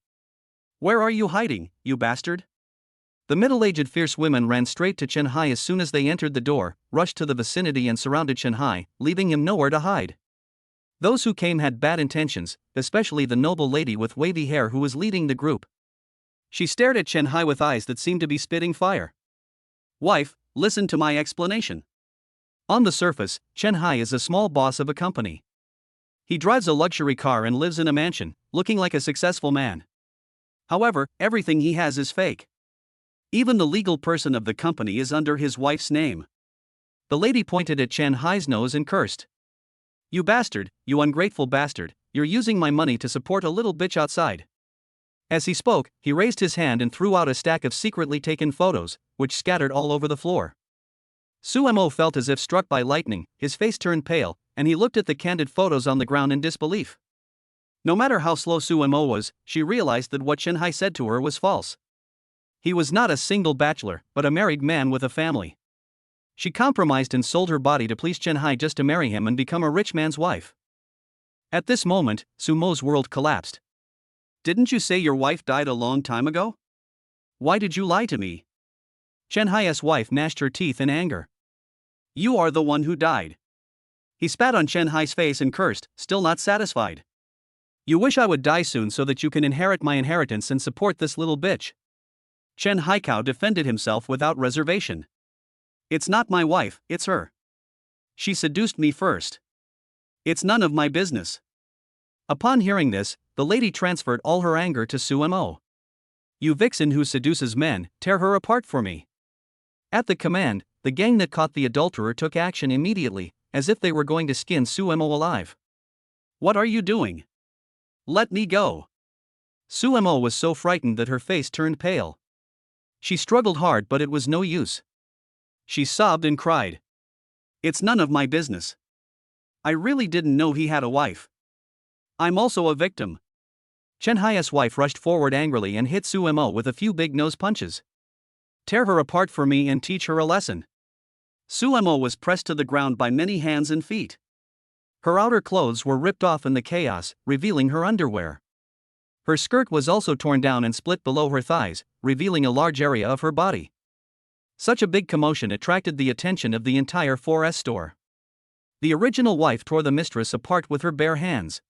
"Where are you hiding, you bastard?" The middle-aged fierce women ran straight to Chen Hai as soon as they entered the door, rushed to the vicinity and surrounded Chen Hai, leaving him nowhere to hide. Those who came had bad intentions, especially the noble lady with wavy hair who was leading the group. She stared at Chen Hai with eyes that seemed to be spitting fire. Wife, listen to my explanation. On the surface, Chen Hai is a small boss of a company. He drives a luxury car and lives in a mansion, looking like a successful man. However, everything he has is fake. Even the legal person of the company is under his wife's name. The lady pointed at Chen Hai's nose and cursed. You bastard, you ungrateful bastard, you're using my money to support a little bitch outside. As he spoke, he raised his hand and threw out a stack of secretly taken photos, which scattered all over the floor. Su Mo felt as if struck by lightning, his face turned pale, and he looked at the candid photos on the ground in disbelief. No matter how slow Su Mo was, she realized that what Chen Hai said to her was false. He was not a single bachelor, but a married man with a family. She compromised and sold her body to please Chen Hai just to marry him and become a rich man's wife. At this moment, Su Mo's world collapsed. Didn't you say your wife died a long time ago? Why did you lie to me? Chen Hai's wife gnashed her teeth in anger. You are the one who died. He spat on Chen Hai's face and cursed, still not satisfied. You wish I would die soon so that you can inherit my inheritance and support this little bitch. Chen Haikao defended himself without reservation. It's not my wife, it's her. She seduced me first. It's none of my business. Upon hearing this, the lady transferred all her anger to Su Mo. You vixen who seduces men, tear her apart for me. At the command, the gang that caught the adulterer took action immediately, as if they were going to skin Su Mo alive. What are you doing? Let me go. Su Mo was so frightened that her face turned pale. She struggled hard, but it was no use. She sobbed and cried. It's none of my business. I really didn't know he had a wife. I'm also a victim. Chen Hai's wife rushed forward angrily and hit Su Mo with a few big nose punches. Tear her apart for me and teach her a lesson. Su Mo was pressed to the ground by many hands and feet. Her outer clothes were ripped off in the chaos, revealing her underwear. Her skirt was also torn down and split below her thighs, revealing a large area of her body. Such a big commotion attracted the attention of the entire 4S store. The original wife tore the mistress apart with her bare hands.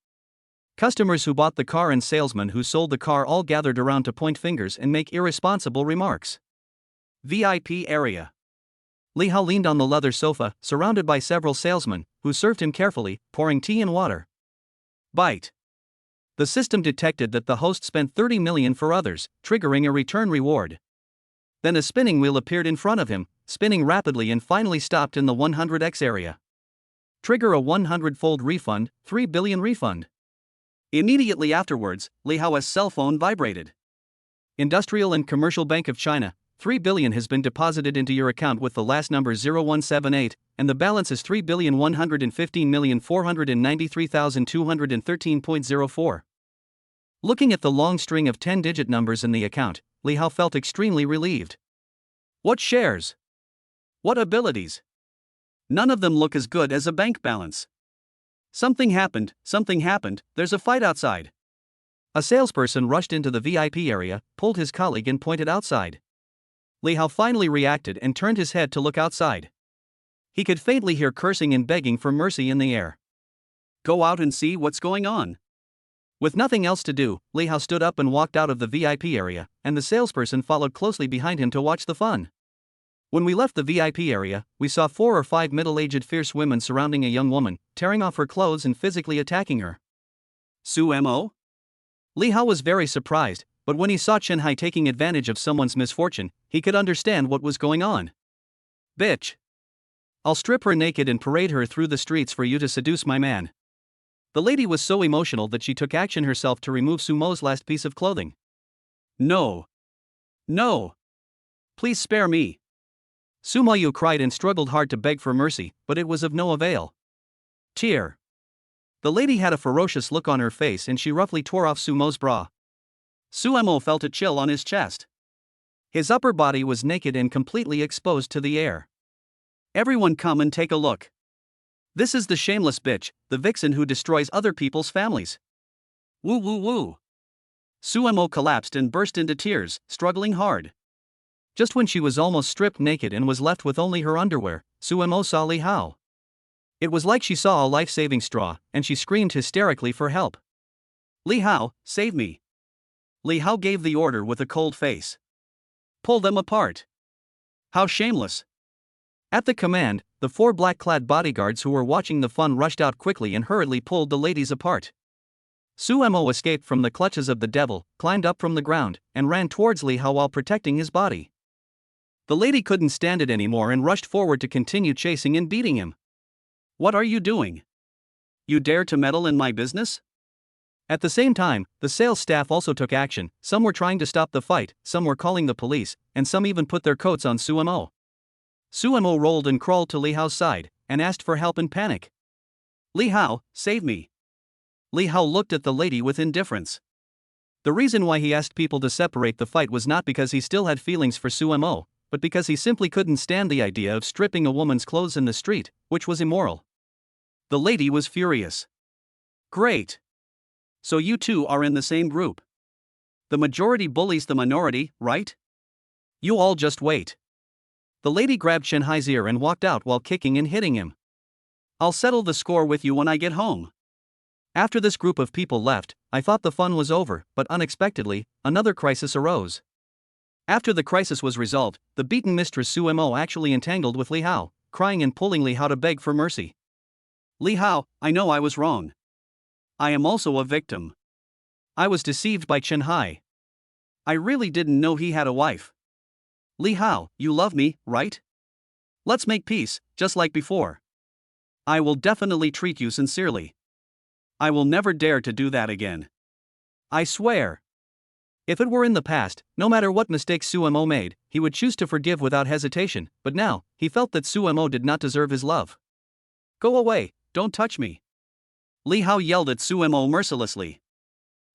Customers who bought the car and salesmen who sold the car all gathered around to point fingers and make irresponsible remarks. VIP area. Li Hao leaned on the leather sofa, surrounded by several salesmen, who served him carefully, pouring tea and water. Bite. The system detected that the host spent 30 million for others, triggering a return reward. Then a spinning wheel appeared in front of him, spinning rapidly and finally stopped in the 100x area. Trigger a 100-fold refund, 3 billion refund. Immediately afterwards, Li Hao's cell phone vibrated. Industrial and Commercial Bank of China, 3 billion has been deposited into your account with the last number 0178, and the balance is 3,115,493,213.04. Looking at the long string of 10-digit numbers in the account, Li Hao felt extremely relieved. What shares? What abilities? None of them look as good as a bank balance. Something happened, there's a fight outside. A salesperson rushed into the VIP area, pulled his colleague and pointed outside. Li Hao finally reacted and turned his head to look outside. He could faintly hear cursing and begging for mercy in the air. Go out and see what's going on. With nothing else to do, Li Hao stood up and walked out of the VIP area, and the salesperson followed closely behind him to watch the fun. When we left the VIP area, we saw 4 or 5 middle-aged fierce women surrounding a young woman, tearing off her clothes and physically attacking her. Su Mo? Li Hao was very surprised, but when he saw Chen Hai taking advantage of someone's misfortune, he could understand what was going on. Bitch! I'll strip her naked and parade her through the streets for you to seduce my man. The lady was so emotional that she took action herself to remove Su Mo's last piece of clothing. No! No! Please spare me! Su Mo cried and struggled hard to beg for mercy, but it was of no avail. Tear. The lady had a ferocious look on her face and she roughly tore off Su Mo's bra. Su Mo felt a chill on his chest. His upper body was naked and completely exposed to the air. Everyone come and take a look. This is the shameless bitch, the vixen who destroys other people's families. Woo woo woo. Su Mo collapsed and burst into tears, struggling hard. Just when she was almost stripped naked and was left with only her underwear, Su Mo saw Li Hao. It was like she saw a life-saving straw, and she screamed hysterically for help. Li Hao, save me. Li Hao gave the order with a cold face. Pull them apart. How shameless. At the command, the 4 black-clad bodyguards who were watching the fun rushed out quickly and hurriedly pulled the ladies apart. Suemo escaped from the clutches of the devil, climbed up from the ground, and ran towards Li Hao while protecting his body. The lady couldn't stand it anymore and rushed forward to continue chasing and beating him. What are you doing? You dare to meddle in my business? At the same time, the sales staff also took action. Some were trying to stop the fight, some were calling the police, and some even put their coats on Suemo. Suemo rolled and crawled to Li Hao's side, and asked for help in panic. Li Hao, save me. Li Hao looked at the lady with indifference. The reason why he asked people to separate the fight was not because he still had feelings for Suemo, but because he simply couldn't stand the idea of stripping a woman's clothes in the street, which was immoral. The lady was furious. Great. So you two are in the same group. The majority bullies the minority, right? You all just wait. The lady grabbed Shanhai's ear and walked out while kicking and hitting him. I'll settle the score with you when I get home. After this group of people left, I thought the fun was over, but unexpectedly, another crisis arose. After the crisis was resolved, the beaten mistress Suemo actually entangled with Li Hao, crying and pulling Li Hao to beg for mercy. Li Hao, I know I was wrong. I am also a victim. I was deceived by Shanhai. I really didn't know he had a wife. Li Hao, you love me, right? Let's make peace, just like before. I will definitely treat you sincerely. I will never dare to do that again. I swear. If it were in the past, no matter what mistakes Suemo made, he would choose to forgive without hesitation, but now, he felt that Suemo did not deserve his love. Go away, don't touch me. Li Hao yelled at Suemo mercilessly.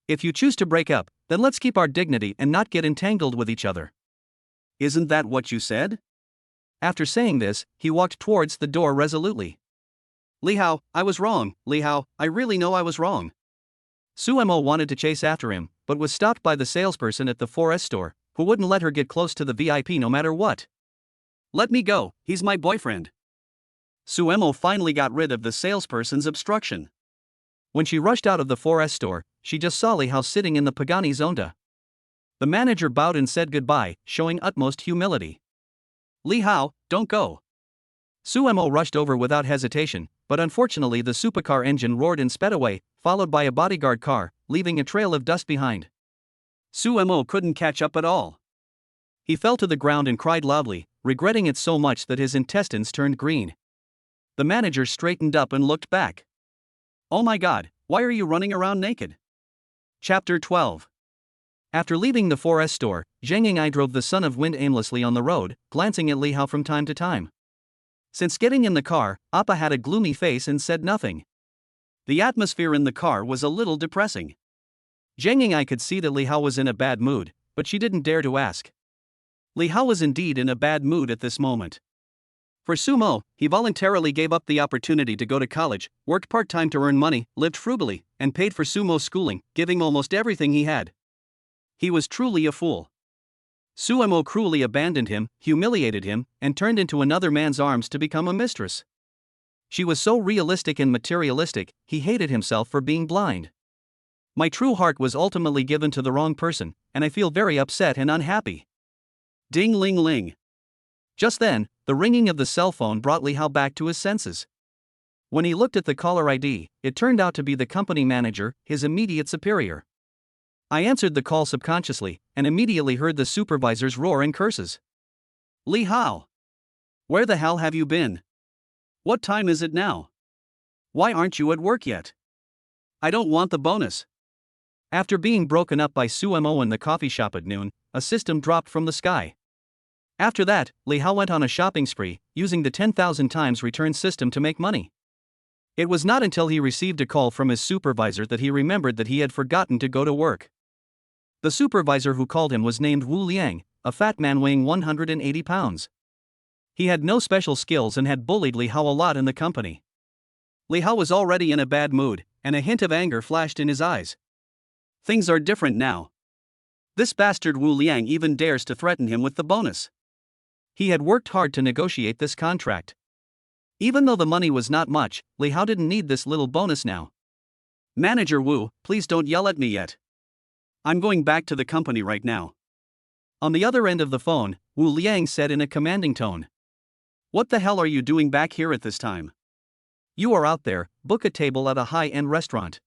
If you choose to break up, then let's keep our dignity and not get entangled with each other. Isn't that what you said? After saying this, he walked towards the door resolutely. Li Hao, I was wrong, Li Hao, I really know I was wrong. Suemo wanted to chase after him, but was stopped by the salesperson at the 4S store, who wouldn't let her get close to the VIP no matter what. Let me go, he's my boyfriend. Suemo finally got rid of the salesperson's obstruction. When she rushed out of the 4S store, she just saw Li Hao sitting in the Pagani Zonda. The manager bowed and said goodbye, showing utmost humility. Li Hao, don't go. Suemo rushed over without hesitation, but unfortunately the supercar engine roared and sped away, followed by a bodyguard car, leaving a trail of dust behind. Suemo couldn't catch up at all. He fell to the ground and cried loudly, regretting it so much that his intestines turned green. The manager straightened up and looked back. Oh my god, why are you running around naked? Chapter 12. After leaving the 4S store, Zhang Ying'ai drove the Son of Wind aimlessly on the road, glancing at Li Hao from time to time. Since getting in the car, Appa had a gloomy face and said nothing. The atmosphere in the car was a little depressing. Zhang Ying'ai could see that Li Hao was in a bad mood, but she didn't dare to ask. Li Hao was indeed in a bad mood at this moment. For Sumo, he voluntarily gave up the opportunity to go to college, worked part-time to earn money, lived frugally, and paid for Sumo's schooling, giving almost everything he had. He was truly a fool. Suemo cruelly abandoned him, humiliated him, and turned into another man's arms to become a mistress. She was so realistic and materialistic, he hated himself for being blind. My true heart was ultimately given to the wrong person, and I feel very upset and unhappy. Ding ling ling. Just then, the ringing of the cell phone brought Li Hao back to his senses. When he looked at the caller ID, it turned out to be the company manager, his immediate superior. I answered the call subconsciously, and immediately heard the supervisor's roar and curses. Li Hao! Where the hell have you been? What time is it now? Why aren't you at work yet? I don't want the bonus. After being broken up by Suemo in the coffee shop at noon, a system dropped from the sky. After that, Li Hao went on a shopping spree, using the 10,000 times return system to make money. It was not until he received a call from his supervisor that he remembered that he had forgotten to go to work. The supervisor who called him was named Wu Liang, a fat man weighing 180 pounds. He had no special skills and had bullied Li Hao a lot in the company. Li Hao was already in a bad mood, and a hint of anger flashed in his eyes. Things are different now. This bastard Wu Liang even dares to threaten him with the bonus. He had worked hard to negotiate this contract. Even though the money was not much, Li Hao didn't need this little bonus now. Manager Wu, please don't yell at me yet. I'm going back to the company right now. On the other end of the phone, Wu Liang said in a commanding tone. What the hell are you doing back here at this time? You are out there, book a table at a high-end restaurant.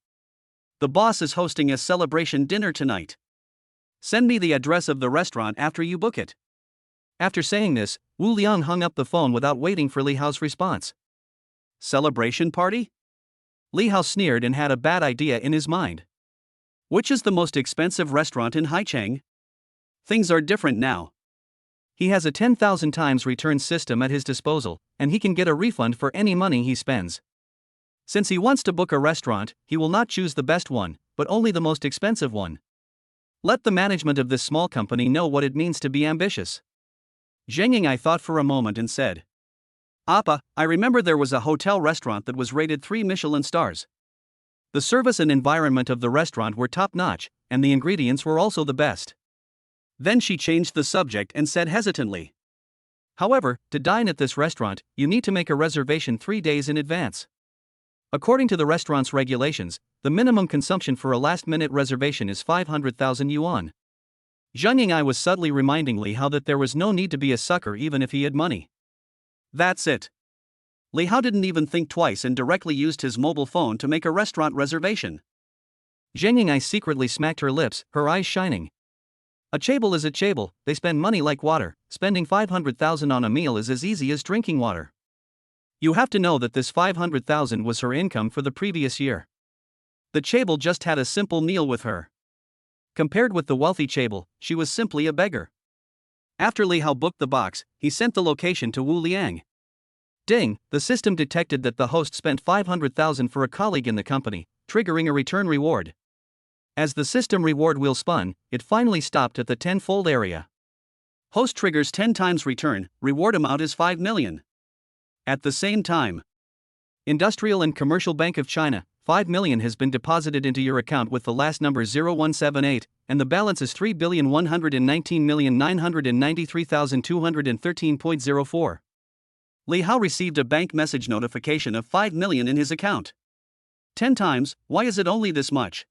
The boss is hosting a celebration dinner tonight. Send me the address of the restaurant after you book it. After saying this, Wu Liang hung up the phone without waiting for Li Hao's response. Celebration party? Li Hao sneered and had a bad idea in his mind. Which is the most expensive restaurant in Haicheng? Things are different now. He has a 10,000 times return system at his disposal, and he can get a refund for any money he spends. Since he wants to book a restaurant, he will not choose the best one, but only the most expensive one. Let the management of this small company know what it means to be ambitious. Zheng Ying'ai thought for a moment and said, Appa, I remember there was a hotel restaurant that was rated 3 Michelin stars. The service and environment of the restaurant were top-notch, and the ingredients were also the best. Then she changed the subject and said hesitantly. However, to dine at this restaurant, you need to make a reservation 3 days in advance. According to the restaurant's regulations, the minimum consumption for a last-minute reservation is 500,000 yuan. Zheng Ying'ai was subtly reminding Li Hao that there was no need to be a sucker even if he had money. That's it. Li Hao didn't even think twice and directly used his mobile phone to make a restaurant reservation. Zheng Ying'ai secretly smacked her lips, her eyes shining. A chaebol is a chaebol, they spend money like water, spending 500,000 on a meal is as easy as drinking water. You have to know that this 500,000 was her income for the previous year. The chaebol just had a simple meal with her. Compared with the wealthy chaebol, she was simply a beggar. After Li Hao booked the box, he sent the location to Wu Liang. Ding, the system detected that the host spent 500,000 for a colleague in the company, triggering a return reward. As the system reward wheel spun, it finally stopped at the 10-fold area. Host triggers 10 times return, reward amount is 5 million. At the same time, Industrial and Commercial Bank of China, 5 million has been deposited into your account with the last number 0178, and the balance is 3,119,993,213.04. Li Hao received a bank message notification of 5 million in his account. 10 times, why is it only this much?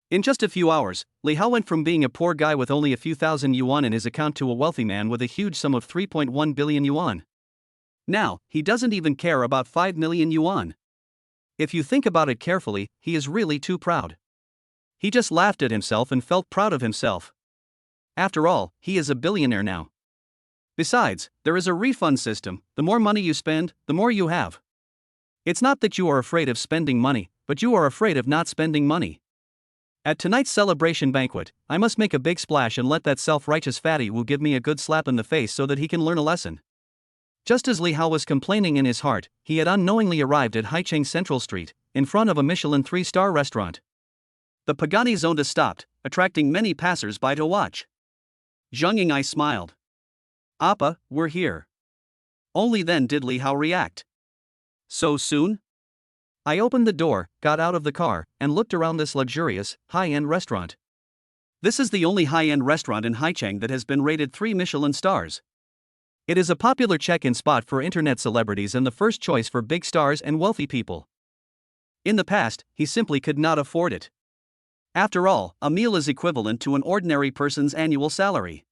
In just a few hours, Li Hao went from being a poor guy with only a few thousand yuan in his account to a wealthy man with a huge sum of 3.1 billion yuan. Now, he doesn't even care about 5 million yuan. If you think about it carefully, he is really too proud. He just laughed at himself and felt proud of himself. After all, he is a billionaire now. Besides, there is a refund system, the more money you spend, the more you have. It's not that you are afraid of spending money, but you are afraid of not spending money. At tonight's celebration banquet, I must make a big splash and let that self-righteous fatty Wu give me a good slap in the face so that he can learn a lesson. Just as Li Hao was complaining in his heart, he had unknowingly arrived at Haicheng Central Street, in front of a Michelin 3-star restaurant. The Pagani Zonda stopped, attracting many passers-by to watch. Zheng Ying'ai smiled. Appa, we're here. Only then did Li Hao react. So soon? I opened the door, got out of the car, and looked around this luxurious, high-end restaurant. This is the only high-end restaurant in Haicheng that has been rated 3 Michelin stars. It is a popular check-in spot for internet celebrities and the first choice for big stars and wealthy people. In the past, he simply could not afford it. After all, a meal is equivalent to an ordinary person's annual salary.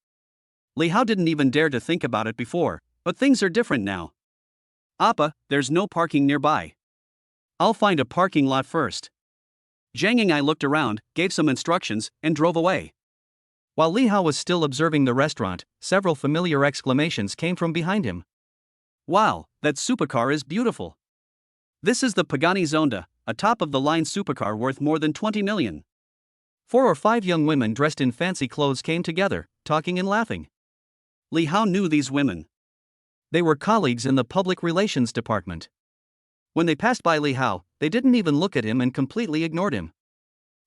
Li Hao didn't even dare to think about it before, but things are different now. Appa, there's no parking nearby. I'll find a parking lot first. Zheng Ying'ai looked around, gave some instructions, and drove away. While Li Hao was still observing the restaurant, several familiar exclamations came from behind him. Wow, that supercar is beautiful. This is the Pagani Zonda, a top-of-the-line supercar worth more than 20 million. 4 or 5 young women dressed in fancy clothes came together, talking and laughing. Li Hao knew these women. They were colleagues in the public relations department. When they passed by Li Hao, they didn't even look at him and completely ignored him.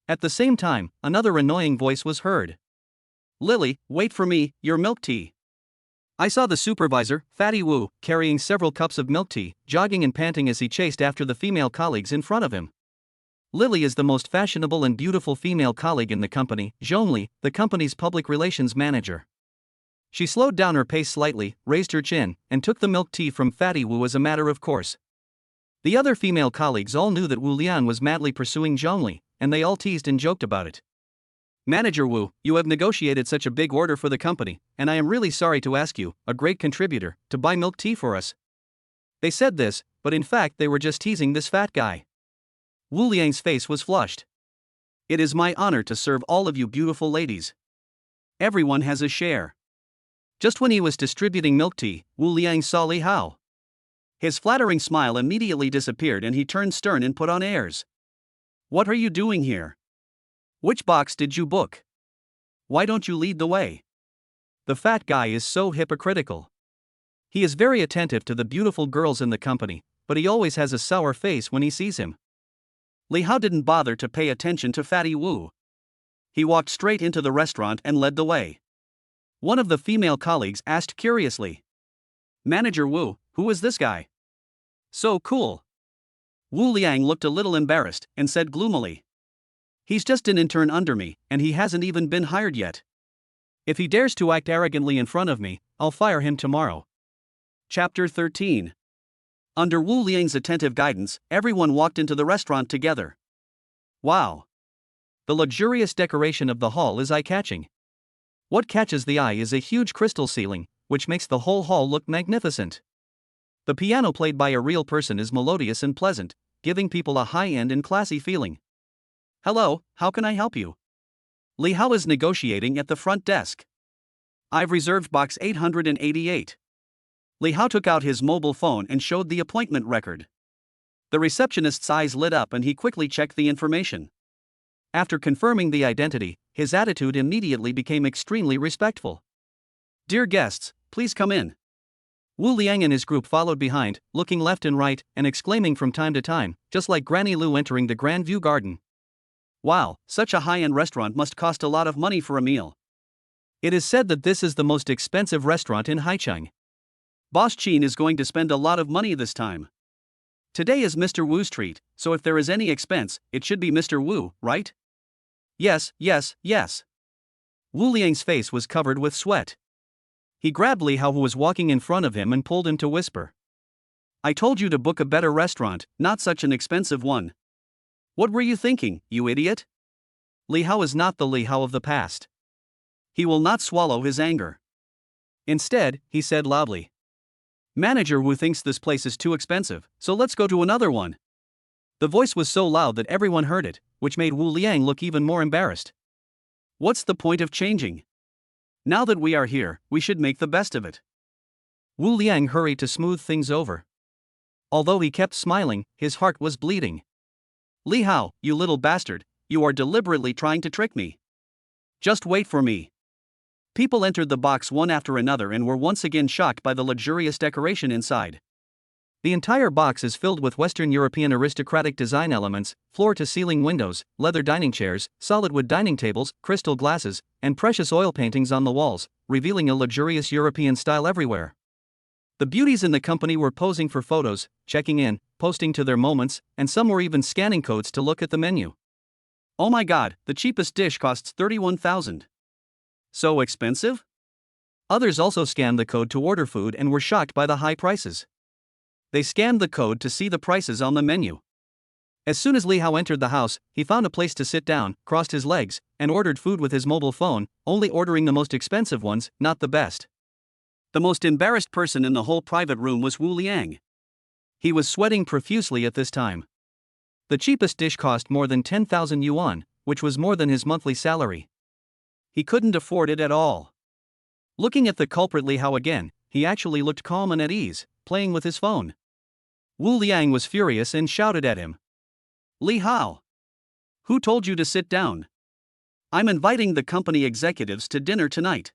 At the same time, another annoying voice was heard. Lily, wait for me, your milk tea. I saw the supervisor, Fatty Wu, carrying several cups of milk tea, jogging and panting as he chased after the female colleagues in front of him. Lily is the most fashionable and beautiful female colleague in the company, Zhongli, the company's public relations manager. She slowed down her pace slightly, raised her chin, and took the milk tea from Fatty Wu as a matter of course. The other female colleagues all knew that Wu Lian was madly pursuing Zhongli, and they all teased and joked about it. Manager Wu, you have negotiated such a big order for the company, and I am really sorry to ask you, a great contributor, to buy milk tea for us. They said this, but in fact they were just teasing this fat guy. Wu Liang's face was flushed. It is my honor to serve all of you beautiful ladies. Everyone has a share. Just when he was distributing milk tea, Wu Liang saw Li Hao. His flattering smile immediately disappeared and he turned stern and put on airs. What are you doing here? Which box did you book? Why don't you lead the way? The fat guy is so hypocritical. He is very attentive to the beautiful girls in the company, but he always has a sour face when he sees him. Li Hao didn't bother to pay attention to Fatty Wu. He walked straight into the restaurant and led the way. One of the female colleagues asked curiously, Manager Wu, who is this guy? So cool. Wu Liang looked a little embarrassed and said gloomily, He's just an intern under me, and he hasn't even been hired yet. If he dares to act arrogantly in front of me, I'll fire him tomorrow. Chapter 13. Under Wu Liang's attentive guidance, everyone walked into the restaurant together. Wow! The luxurious decoration of the hall is eye-catching. What catches the eye is a huge crystal ceiling, which makes the whole hall look magnificent. The piano played by a real person is melodious and pleasant, giving people a high-end and classy feeling. Hello, how can I help you? Li Hao is negotiating at the front desk. I've reserved box 888. Li Hao took out his mobile phone and showed the appointment record. The receptionist's eyes lit up and he quickly checked the information. After confirming the identity, his attitude immediately became extremely respectful. Dear guests, please come in. Wu Liang and his group followed behind, looking left and right and exclaiming from time to time, just like Granny Lu entering the Grand View Garden. Wow, such a high-end restaurant must cost a lot of money for a meal. It is said that this is the most expensive restaurant in Haicheng. Boss Qin is going to spend a lot of money this time. Today is Mr. Wu's treat, so if there is any expense, it should be Mr. Wu, right? Yes, yes, yes. Wu Liang's face was covered with sweat. He grabbed Li Hao, who was walking in front of him, and pulled him to whisper. I told you to book a better restaurant, not such an expensive one. What were you thinking, you idiot? Li Hao is not the Li Hao of the past. He will not swallow his anger. Instead, he said loudly, Manager Wu thinks this place is too expensive, so let's go to another one. The voice was so loud that everyone heard it, which made Wu Liang look even more embarrassed. What's the point of changing? Now that we are here, we should make the best of it. Wu Liang hurried to smooth things over. Although he kept smiling, his heart was bleeding. Li Hao, you little bastard, you are deliberately trying to trick me. Just wait for me. People entered the box one after another and were once again shocked by the luxurious decoration inside. The entire box is filled with Western European aristocratic design elements, floor-to-ceiling windows, leather dining chairs, solid wood dining tables, crystal glasses, and precious oil paintings on the walls, revealing a luxurious European style everywhere. The beauties in the company were posing for photos, checking in, posting to their moments, and some were even scanning codes to look at the menu. Oh my god, the cheapest dish costs 31,000. So expensive? Others also scanned the code to order food and were shocked by the high prices. They scanned the code to see the prices on the menu. As soon as Li Hao entered the house, he found a place to sit down, crossed his legs, and ordered food with his mobile phone, only ordering the most expensive ones, not the best. The most embarrassed person in the whole private room was Wu Liang. He was sweating profusely at this time. The cheapest dish cost more than 10,000 yuan, which was more than his monthly salary. He couldn't afford it at all. Looking at the culprit Li Hao again, he actually looked calm and at ease, playing with his phone. Wu Liang was furious and shouted at him. Li Hao! Who told you to sit down? I'm inviting the company executives to dinner tonight.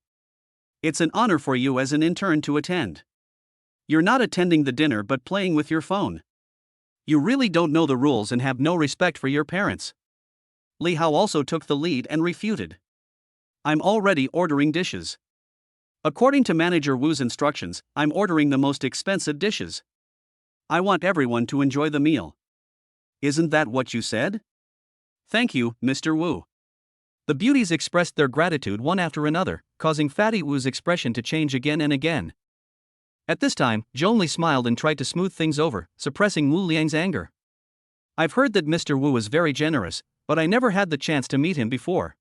It's an honor for you as an intern to attend. You're not attending the dinner but playing with your phone. You really don't know the rules and have no respect for your parents. Li Hao also took the lead and refuted. I'm already ordering dishes. According to Manager Wu's instructions, I'm ordering the most expensive dishes. I want everyone to enjoy the meal. Isn't that what you said? Thank you, Mr. Wu. The beauties expressed their gratitude one after another, causing Fatty Wu's expression to change again and again. At this time, Zhou only smiled and tried to smooth things over, suppressing Wu Liang's anger. I've heard that Mr. Wu is very generous, but I never had the chance to meet him before.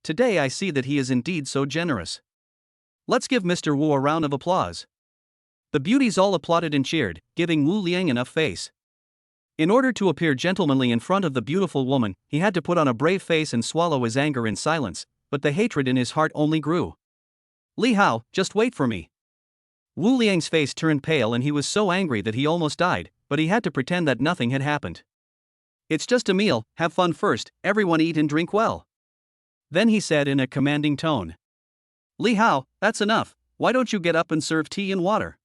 Today I see that he is indeed so generous. Let's give Mr. Wu a round of applause. The beauties all applauded and cheered, giving Wu Liang enough face. In order to appear gentlemanly in front of the beautiful woman, he had to put on a brave face and swallow his anger in silence, but the hatred in his heart only grew. Li Hao, just wait for me. Wu Liang's face turned pale and he was so angry that he almost died, but he had to pretend that nothing had happened. It's just a meal, have fun first, everyone eat and drink well. Then he said in a commanding tone. Li Hao, that's enough, why don't you get up and serve tea and water?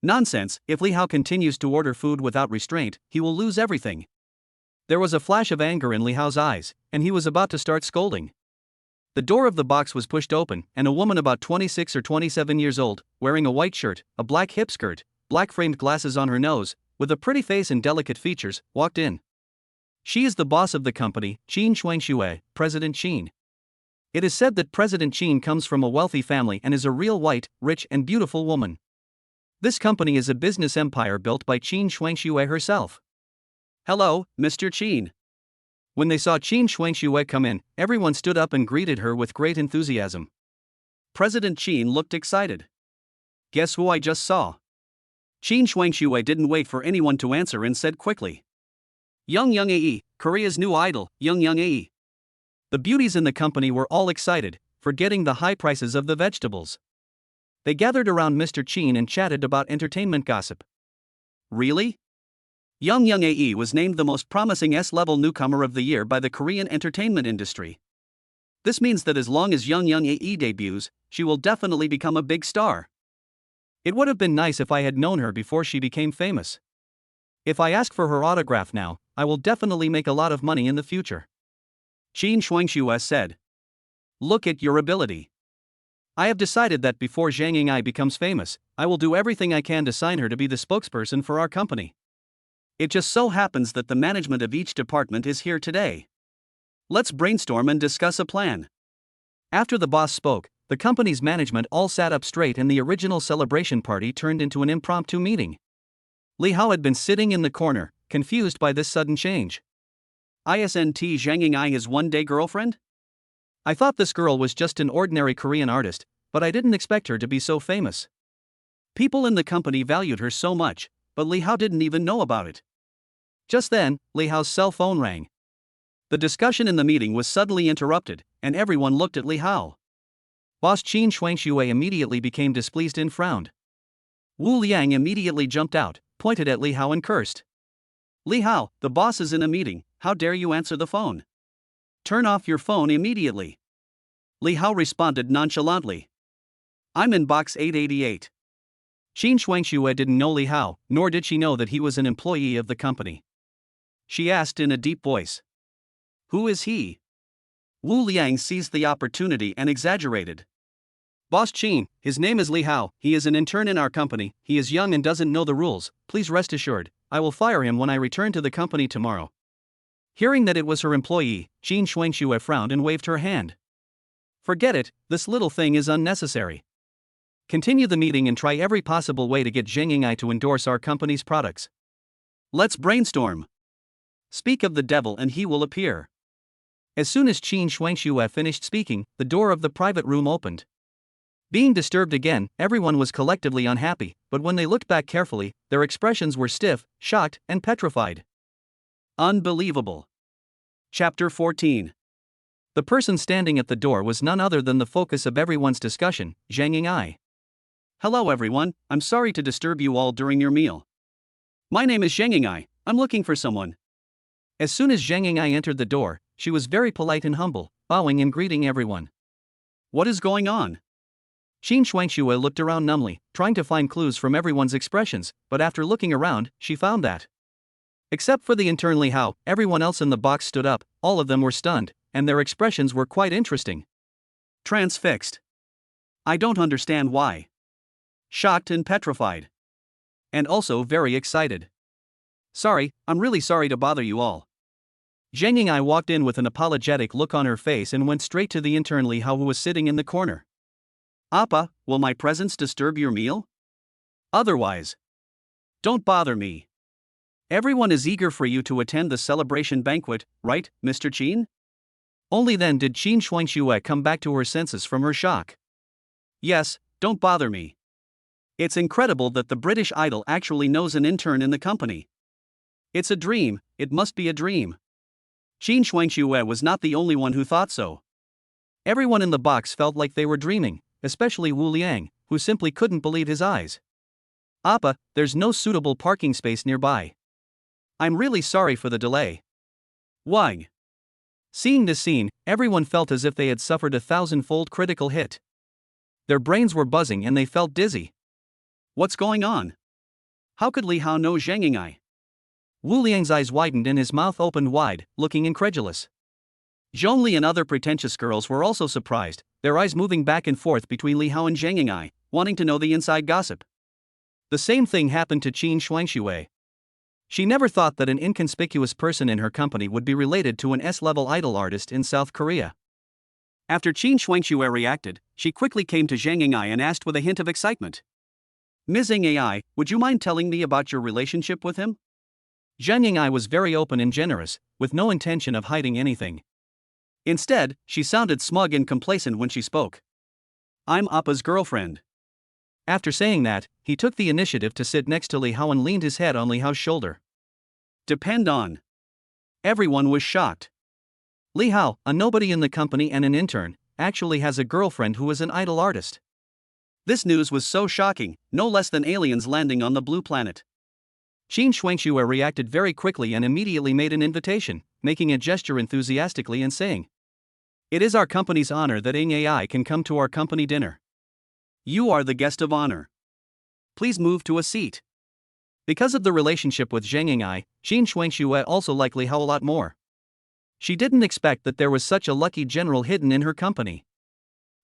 Nonsense, if Li Hao continues to order food without restraint, he will lose everything. There was a flash of anger in Li Hao's eyes, and he was about to start scolding. The door of the box was pushed open, and a woman about 26 or 27 years old, wearing a white shirt, a black hip skirt, black framed glasses on her nose, with a pretty face and delicate features, walked in. She is the boss of the company, Qin Shuangxue, President Qin. It is said that President Qin comes from a wealthy family and is a real white, rich and beautiful woman. This company is a business empire built by Qin Shuangxue herself. Hello, Mr. Qin. When they saw Qin Shuangxue come in, everyone stood up and greeted her with great enthusiasm. President Qin looked excited. Guess who I just saw? Qin Shuangxue didn't wait for anyone to answer and said quickly. Young Ae, Korea's new idol, Young Ae. The beauties in the company were all excited, forgetting the high prices of the vegetables. They gathered around Mr. Qin and chatted about entertainment gossip. Really? Young Ae was named the most promising S-level newcomer of the year by the Korean entertainment industry. This means that as long as Young Ae debuts, she will definitely become a big star. It would have been nice if I had known her before she became famous. If I ask for her autograph now, I will definitely make a lot of money in the future. Qin Shuangxue said. Look at your ability. I have decided that before Zhang Ying'ai becomes famous, I will do everything I can to sign her to be the spokesperson for our company. It just so happens that the management of each department is here today. Let's brainstorm and discuss a plan. After the boss spoke, the company's management all sat up straight and the original celebration party turned into an impromptu meeting. Li Hao had been sitting in the corner, confused by this sudden change. Isn't Zhang Ying'ai his one-day girlfriend? I thought this girl was just an ordinary Korean artist, but I didn't expect her to be so famous. People in the company valued her so much, but Li Hao didn't even know about it. Just then, Li Hao's cell phone rang. The discussion in the meeting was suddenly interrupted, and everyone looked at Li Hao. Boss Qin Shuangxue immediately became displeased and frowned. Wu Liang immediately jumped out, pointed at Li Hao and cursed. Li Hao, the boss is in a meeting, how dare you answer the phone? Turn off your phone immediately. Li Hao responded nonchalantly. I'm in box 888. Qin Shuangxue didn't know Li Hao, nor did she know that he was an employee of the company. She asked in a deep voice. Who is he? Wu Liang seized the opportunity and exaggerated. Boss Qin, his name is Li Hao, he is an intern in our company, he is young and doesn't know the rules, please rest assured, I will fire him when I return to the company tomorrow. Hearing that it was her employee, Qin Shuangxue frowned and waved her hand. Forget it, this little thing is unnecessary. Continue the meeting and try every possible way to get Zhang Ying'ai to endorse our company's products. Let's brainstorm. Speak of the devil and he will appear. As soon as Qin Shuangxue finished speaking, the door of the private room opened. Being disturbed again, everyone was collectively unhappy, but when they looked back carefully, their expressions were stiff, shocked, and petrified. Unbelievable. Chapter 14. The person standing at the door was none other than the focus of everyone's discussion, Zhang Ying'ai. Hello everyone, I'm sorry to disturb you all during your meal. My name is Zhang Ying'ai, I'm looking for someone. As soon as Zhang Ying'ai entered the door, she was very polite and humble, bowing and greeting everyone. What is going on? Qin Shuangxue looked around numbly, trying to find clues from everyone's expressions, but after looking around, she found that. Except for the intern Li Hao, everyone else in the box stood up, all of them were stunned, and their expressions were quite interesting. Transfixed. I don't understand why. Shocked and petrified. And also very excited. Sorry, I'm really sorry to bother you all. Zhang Ying'ai walked in with an apologetic look on her face and went straight to the intern Li Hao who was sitting in the corner. Appa, will my presence disturb your meal? Otherwise. Don't bother me. Everyone is eager for you to attend the celebration banquet, right, Mr. Qin? Only then did Qin Shuangxue come back to her senses from her shock. Yes, don't bother me. It's incredible that the British Idol actually knows an intern in the company. It's a dream, it must be a dream. Qin Shuangxue was not the only one who thought so. Everyone in the box felt like they were dreaming, especially Wu Liang, who simply couldn't believe his eyes. Appa, there's no suitable parking space nearby. I'm really sorry for the delay. Wang. Seeing this scene, everyone felt as if they had suffered a 1,000-fold critical hit. Their brains were buzzing and they felt dizzy. What's going on? How could Li Hao know Zhang Ying'ai? Wu Liang's eyes widened and his mouth opened wide, looking incredulous. Zhongli and other pretentious girls were also surprised, their eyes moving back and forth between Li Hao and Zhang Ying'ai, wanting to know the inside gossip. The same thing happened to Qin Shuangxue. She never thought that an inconspicuous person in her company would be related to an S-level idol artist in South Korea. After Qin Shuangxue reacted, she quickly came to Zhang Ying'ai and asked with a hint of excitement. Ms. Ying'ai, would you mind telling me about your relationship with him? Zhang Ying'ai was very open and generous, with no intention of hiding anything. Instead, she sounded smug and complacent when she spoke. I'm Appa's girlfriend. After saying that, he took the initiative to sit next to Li Hao and leaned his head on Li Hao's shoulder. Depend on. Everyone was shocked. Li Hao, a nobody in the company and an intern, actually has a girlfriend who is an idol artist. This news was so shocking, no less than aliens landing on the blue planet. Qin Shuangxue reacted very quickly and immediately made an invitation, making a gesture enthusiastically and saying, "It is our company's honor that Ying'ai can come to our company dinner. You are the guest of honor. Please move to a seat." Because of the relationship with Zhang Ying'ai, Qin Shuangxue also liked Li Hao a lot more. She didn't expect that there was such a lucky general hidden in her company.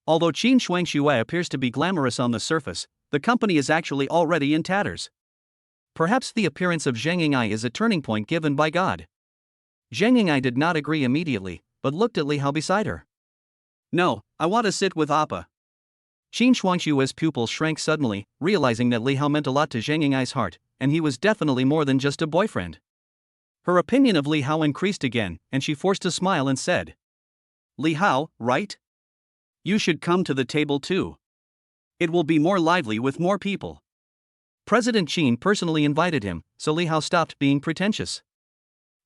Although Qin Shuangxue appears to be glamorous on the surface, the company is actually already in tatters. Perhaps the appearance of Zhang Ying'ai is a turning point given by God. Zhang Ying'ai did not agree immediately, but looked at Li Hao beside her. No, I want to sit with Appa. Qin Shuangxue's pupils shrank suddenly, realizing that Li Hao meant a lot to Zhang Ying'ai's heart, and he was definitely more than just a boyfriend. Her opinion of Li Hao increased again, and she forced a smile and said, Li Hao, right? You should come to the table too. It will be more lively with more people. President Qin personally invited him, so Li Hao stopped being pretentious.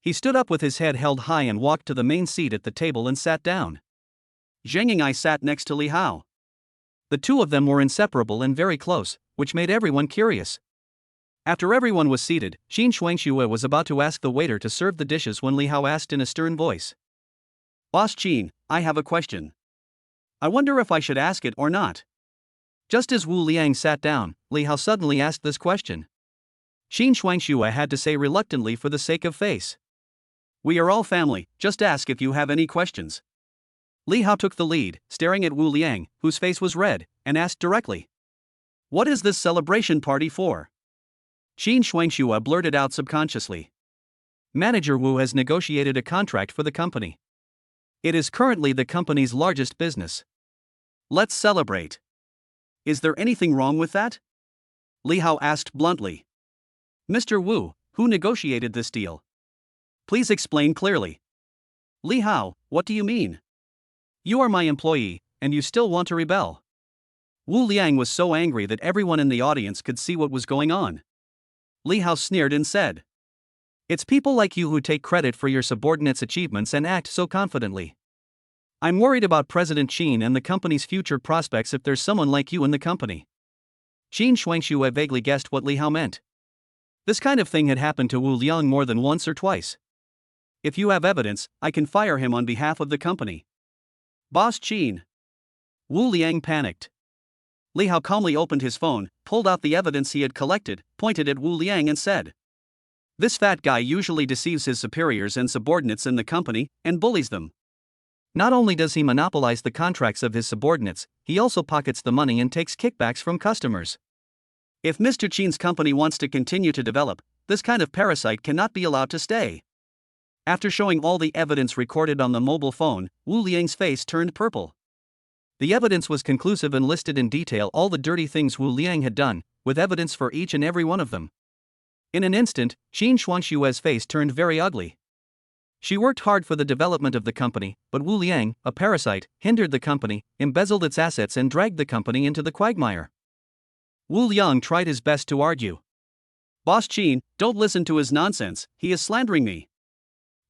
He stood up with his head held high and walked to the main seat at the table and sat down. Zhang Ying'ai sat next to Li Hao. The two of them were inseparable and very close, which made everyone curious. After everyone was seated, Qin Shuangxue was about to ask the waiter to serve the dishes when Li Hao asked in a stern voice. Boss Qin, I have a question. I wonder if I should ask it or not. Just as Wu Liang sat down, Li Hao suddenly asked this question. Qin Shuangxue had to say reluctantly for the sake of face. We are all family, just ask if you have any questions. Li Hao took the lead, staring at Wu Liang, whose face was red, and asked directly. What is this celebration party for? Qin Shuangxue blurted out subconsciously. Manager Wu has negotiated a contract for the company. It is currently the company's largest business. Let's celebrate. Is there anything wrong with that? Li Hao asked bluntly. Mr. Wu, who negotiated this deal? Please explain clearly. Li Hao, what do you mean? You are my employee, and you still want to rebel. Wu Liang was so angry that everyone in the audience could see what was going on. Li Hao sneered and said, It's people like you who take credit for your subordinates' achievements and act so confidently. I'm worried about President Qin and the company's future prospects if there's someone like you in the company. Qin Shuangxue vaguely guessed what Li Hao meant. This kind of thing had happened to Wu Liang more than once or twice. If you have evidence, I can fire him on behalf of the company. Boss Qin. Wu Liang panicked. Li Hao calmly opened his phone, pulled out the evidence he had collected, pointed at Wu Liang and said, This fat guy usually deceives his superiors and subordinates in the company, and bullies them. Not only does he monopolize the contracts of his subordinates, he also pockets the money and takes kickbacks from customers. If Mr. Qin's company wants to continue to develop, this kind of parasite cannot be allowed to stay. After showing all the evidence recorded on the mobile phone, Wu Liang's face turned purple. The evidence was conclusive and listed in detail all the dirty things Wu Liang had done, with evidence for each and every one of them. In an instant, Qin Shuangxue's face turned very ugly. She worked hard for the development of the company, but Wu Liang, a parasite, hindered the company, embezzled its assets and dragged the company into the quagmire. Wu Liang tried his best to argue. "Boss Qin, don't listen to his nonsense, he is slandering me,"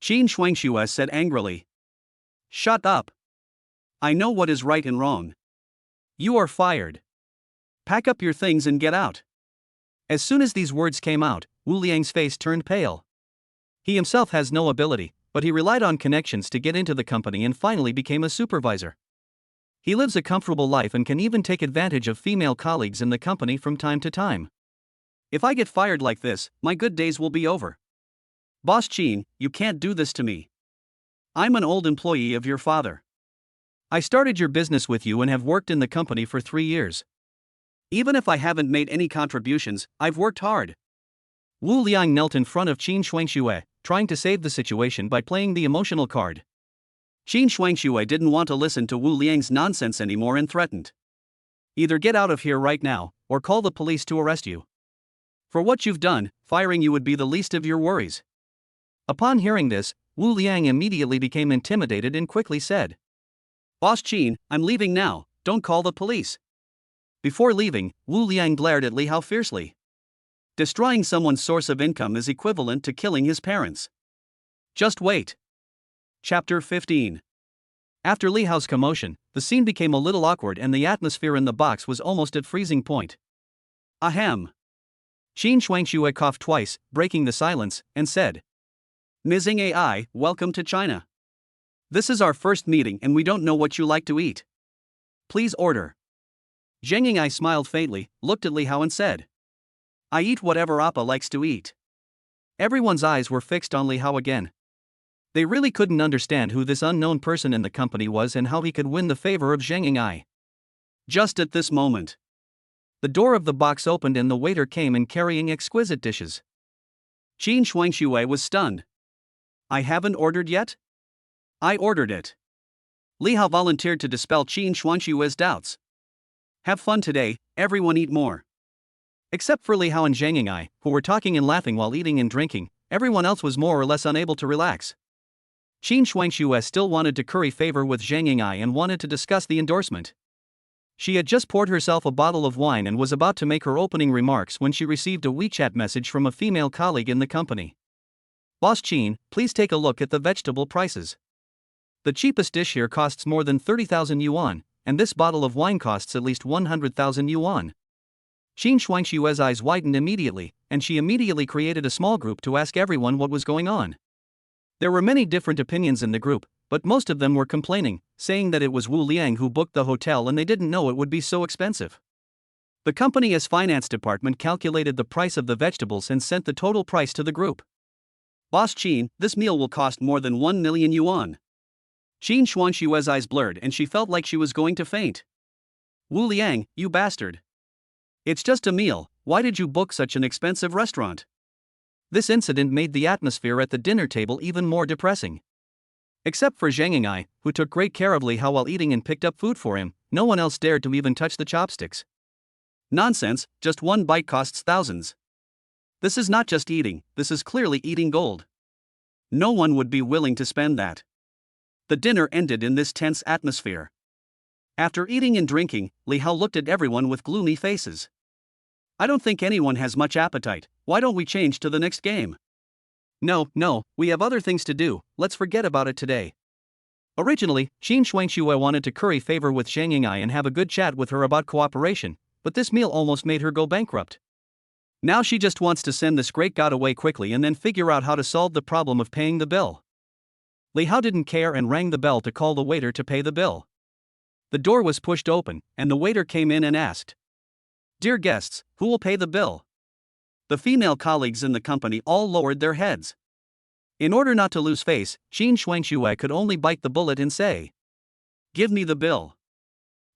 Qin Shuangxue said angrily. "Shut up. I know what is right and wrong. You are fired. Pack up your things and get out." As soon as these words came out, Wu Liang's face turned pale. He himself has no ability, but he relied on connections to get into the company and finally became a supervisor. He lives a comfortable life and can even take advantage of female colleagues in the company from time to time. "If I get fired like this, my good days will be over. Boss Qin, you can't do this to me. I'm an old employee of your father. I started your business with you and have worked in the company for 3 years. Even if I haven't made any contributions, I've worked hard." Wu Liang knelt in front of Qin Shuangxue, trying to save the situation by playing the emotional card. Qin Shuangxue didn't want to listen to Wu Liang's nonsense anymore and threatened. "Either get out of here right now, or call the police to arrest you. For what you've done, firing you would be the least of your worries." Upon hearing this, Wu Liang immediately became intimidated and quickly said, "Boss Qin, I'm leaving now, don't call the police." Before leaving, Wu Liang glared at Li Hao fiercely. Destroying someone's source of income is equivalent to killing his parents. Just wait. Chapter 15. After Li Hao's commotion, the scene became a little awkward and the atmosphere in the box was almost at freezing point. Ahem. Qin Shuangxue coughed twice, breaking the silence, and said, "Mizing AI, welcome to China. This is our first meeting and we don't know what you like to eat. Please order." Zheng Ying'ai smiled faintly, looked at Li Hao and said, "I eat whatever Appa likes to eat." Everyone's eyes were fixed on Li Hao again. They really couldn't understand who this unknown person in the company was and how he could win the favor of Zheng Ying'ai. Just at this moment, the door of the box opened and the waiter came in carrying exquisite dishes. Qin Shuangxue was stunned. "I haven't ordered yet?" "I ordered it." Li Hao volunteered to dispel Qin Shuangxue's doubts. "Have fun today, everyone eat more." Except for Li Hao and Zhang Ying'ai, who were talking and laughing while eating and drinking, everyone else was more or less unable to relax. Qin Shuangxue still wanted to curry favor with Zhang Ying'ai and wanted to discuss the endorsement. She had just poured herself a bottle of wine and was about to make her opening remarks when she received a WeChat message from a female colleague in the company. "Boss Qin, please take a look at the vegetable prices. The cheapest dish here costs more than 30,000 yuan, and this bottle of wine costs at least 100,000 yuan. Qin Shuangxue's eyes widened immediately, and she immediately created a small group to ask everyone what was going on. There were many different opinions in the group, but most of them were complaining, saying that it was Wu Liang who booked the hotel and they didn't know it would be so expensive. The company's finance department calculated the price of the vegetables and sent the total price to the group. "Boss Qin, this meal will cost more than 1 million yuan." Qin Shuangxue's eyes blurred and she felt like she was going to faint. "Wu Liang, you bastard. It's just a meal, why did you book such an expensive restaurant?" This incident made the atmosphere at the dinner table even more depressing. Except for Zhang Ying'ai, who took great care of Li Hao while eating and picked up food for him, no one else dared to even touch the chopsticks. "Nonsense, just one bite costs thousands. This is not just eating, this is clearly eating gold. No one would be willing to spend that." The dinner ended in this tense atmosphere. After eating and drinking, Li Hao looked at everyone with gloomy faces. "I don't think anyone has much appetite, why don't we change to the next game?" No, we have other things to do, let's forget about it today." Originally, Qin Shuangxue wanted to curry favor with Zhang Ying'ai and have a good chat with her about cooperation, but this meal almost made her go bankrupt. Now she just wants to send this great god away quickly and then figure out how to solve the problem of paying the bill. Li Hao didn't care and rang the bell to call the waiter to pay the bill. The door was pushed open, and the waiter came in and asked, "Dear guests, who will pay the bill?" The female colleagues in the company all lowered their heads. In order not to lose face, Qin Shuangxue could only bite the bullet and say, "Give me the bill."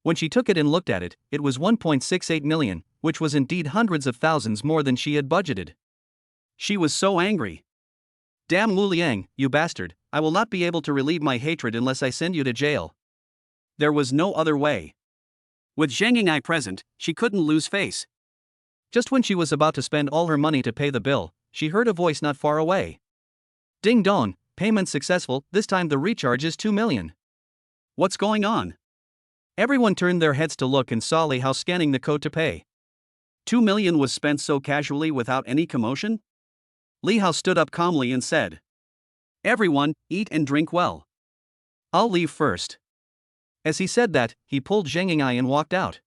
When she took it and looked at it, it was 1.68 million, which was indeed hundreds of thousands more than she had budgeted. She was so angry. "Damn Wu Liang, you bastard, I will not be able to relieve my hatred unless I send you to jail." There was no other way. With Zhang Ying'ai present, she couldn't lose face. Just when she was about to spend all her money to pay the bill, she heard a voice not far away. "Ding dong, payment successful, this time the recharge is 2 million. What's going on? Everyone turned their heads to look and saw Li Hao scanning the code to pay. 2 million was spent so casually without any commotion? Li Hao stood up calmly and said, "Everyone, eat and drink well. I'll leave first." As he said that, he pulled Zheng Ying'ai and walked out.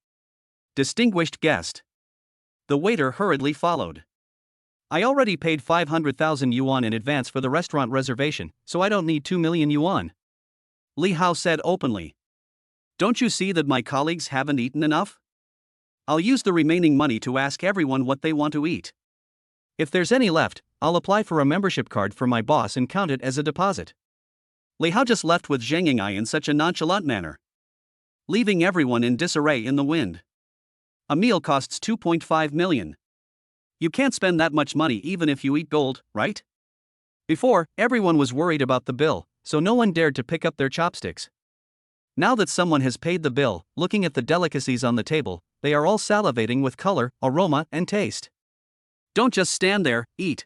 Distinguished guest. The waiter hurriedly followed. "I already paid 500,000 yuan in advance for the restaurant reservation, so I don't need 2 million yuan. Li Hao said openly. "Don't you see that my colleagues haven't eaten enough? I'll use the remaining money to ask everyone what they want to eat. If there's any left, I'll apply for a membership card for my boss and count it as a deposit." Li Hao just left with Zheng Ying'ai in such a nonchalant manner, leaving everyone in disarray in the wind. A meal costs 2.5 million. You can't spend that much money even if you eat gold, right? Before, everyone was worried about the bill, so no one dared to pick up their chopsticks. Now that someone has paid the bill, looking at the delicacies on the table, they are all salivating with color, aroma, and taste. Don't just stand there, eat.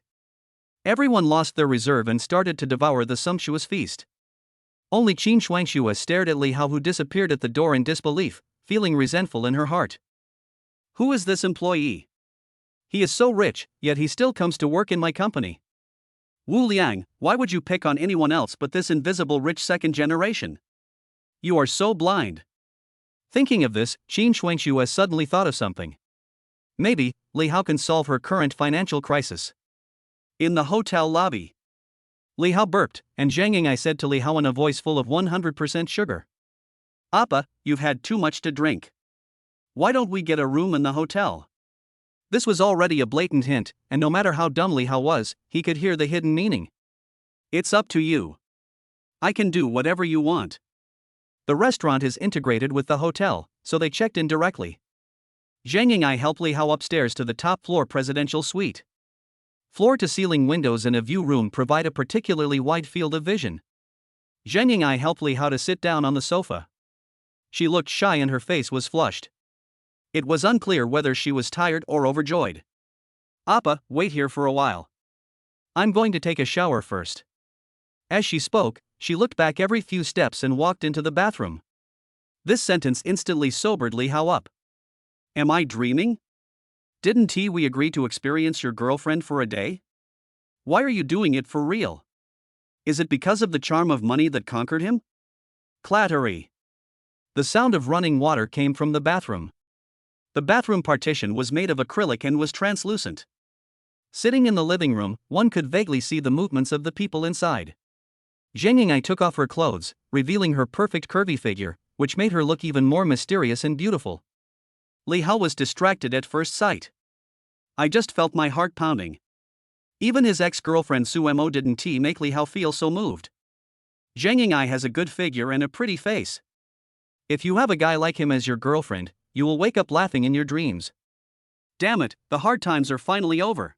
Everyone lost their reserve and started to devour the sumptuous feast. Only Qin Shuangxue stared at Li Hao, who disappeared at the door in disbelief, feeling resentful in her heart. Who is this employee? He is so rich, yet he still comes to work in my company. Wu Liang, why would you pick on anyone else but this invisible rich second generation? You are so blind. Thinking of this, Qin Shuangxue suddenly thought of something. Maybe Li Hao can solve her current financial crisis. In the hotel lobby, Li Hao burped, and Zheng Ying'ai said to Li Hao in a voice full of 100% sugar, "Appa, you've had too much to drink. Why don't we get a room in the hotel?" This was already a blatant hint, and no matter how dumb Li Hao was, he could hear the hidden meaning. "It's up to you. I can do whatever you want." The restaurant is integrated with the hotel, so they checked in directly. Zheng Ying'ai helped Li Hao upstairs to the top floor presidential suite. Floor-to-ceiling windows and a view room provide a particularly wide field of vision. Zheng Ying'ai helped Li Hao to sit down on the sofa. She looked shy and her face was flushed. It was unclear whether she was tired or overjoyed. "Appa, wait here for a while. I'm going to take a shower first." As she spoke, she looked back every few steps and walked into the bathroom. This sentence instantly sobered Li Hao up. Am I dreaming? Didn't we agree to experience your girlfriend for a day? Why are you doing it for real? Is it because of the charm of money that conquered him? Clattery. The sound of running water came from the bathroom. The bathroom partition was made of acrylic and was translucent. Sitting in the living room, one could vaguely see the movements of the people inside. Zheng Ying'ai took off her clothes, revealing her perfect curvy figure, which made her look even more mysterious and beautiful. Li Hao was distracted at first sight. I just felt my heart pounding. Even his ex-girlfriend Su Mo didn't make Li Hao feel so moved. Zheng Ying'ai has a good figure and a pretty face. If you have a guy like him as your girlfriend, you will wake up laughing in your dreams. Damn it, the hard times are finally over.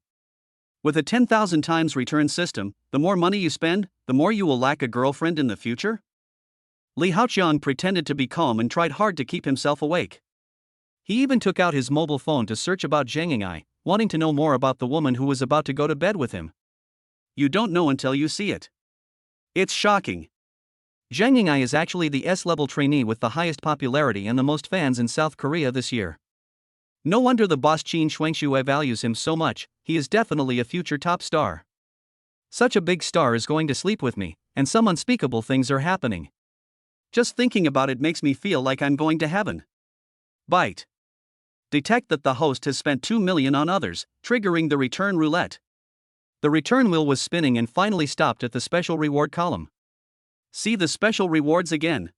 With a 10,000 times return system, the more money you spend, the more you will lack a girlfriend in the future? Li Haoqiang pretended to be calm and tried hard to keep himself awake. He even took out his mobile phone to search about Zheng Ying'ai, wanting to know more about the woman who was about to go to bed with him. You don't know until you see it. It's shocking. Zheng Ying'ai is actually the S-level trainee with the highest popularity and the most fans in South Korea this year. No wonder the boss Qin Shuangxue values him so much, he is definitely a future top star. Such a big star is going to sleep with me, and some unspeakable things are happening. Just thinking about it makes me feel like I'm going to heaven. Bite. Detect that the host has spent 2 million on others, triggering the return roulette. The return wheel was spinning and finally stopped at the special reward column. See the special rewards again.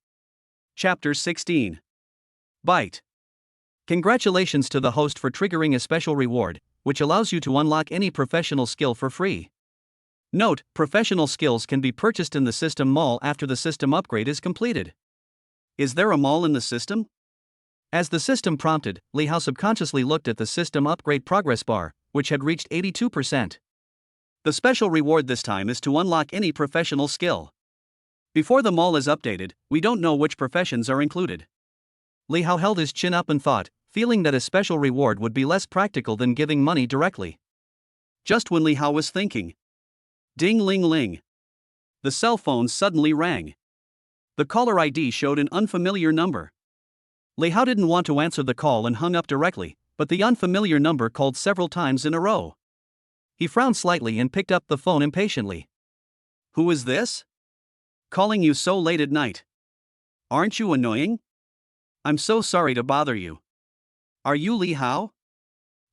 Chapter 16. Bite. Congratulations to the host for triggering a special reward, which allows you to unlock any professional skill for free. Note, professional skills can be purchased in the system mall after the system upgrade is completed. Is there a mall in the system? As the system prompted, Li Hao subconsciously looked at the system upgrade progress bar, which had reached 82%. The special reward this time is to unlock any professional skill. Before the mall is updated, we don't know which professions are included. Li Hao held his chin up and thought, feeling that a special reward would be less practical than giving money directly. Just when Li Hao was thinking. Ding ling ling. the cell phone suddenly rang. The caller ID showed an unfamiliar number. Li Hao didn't want to answer the call and hung up directly, but the unfamiliar number called several times in a row. He frowned slightly and picked up the phone impatiently. "Who is this? Calling you so late at night. Aren't you annoying? I'm so sorry to bother you. Are you Li Hao?"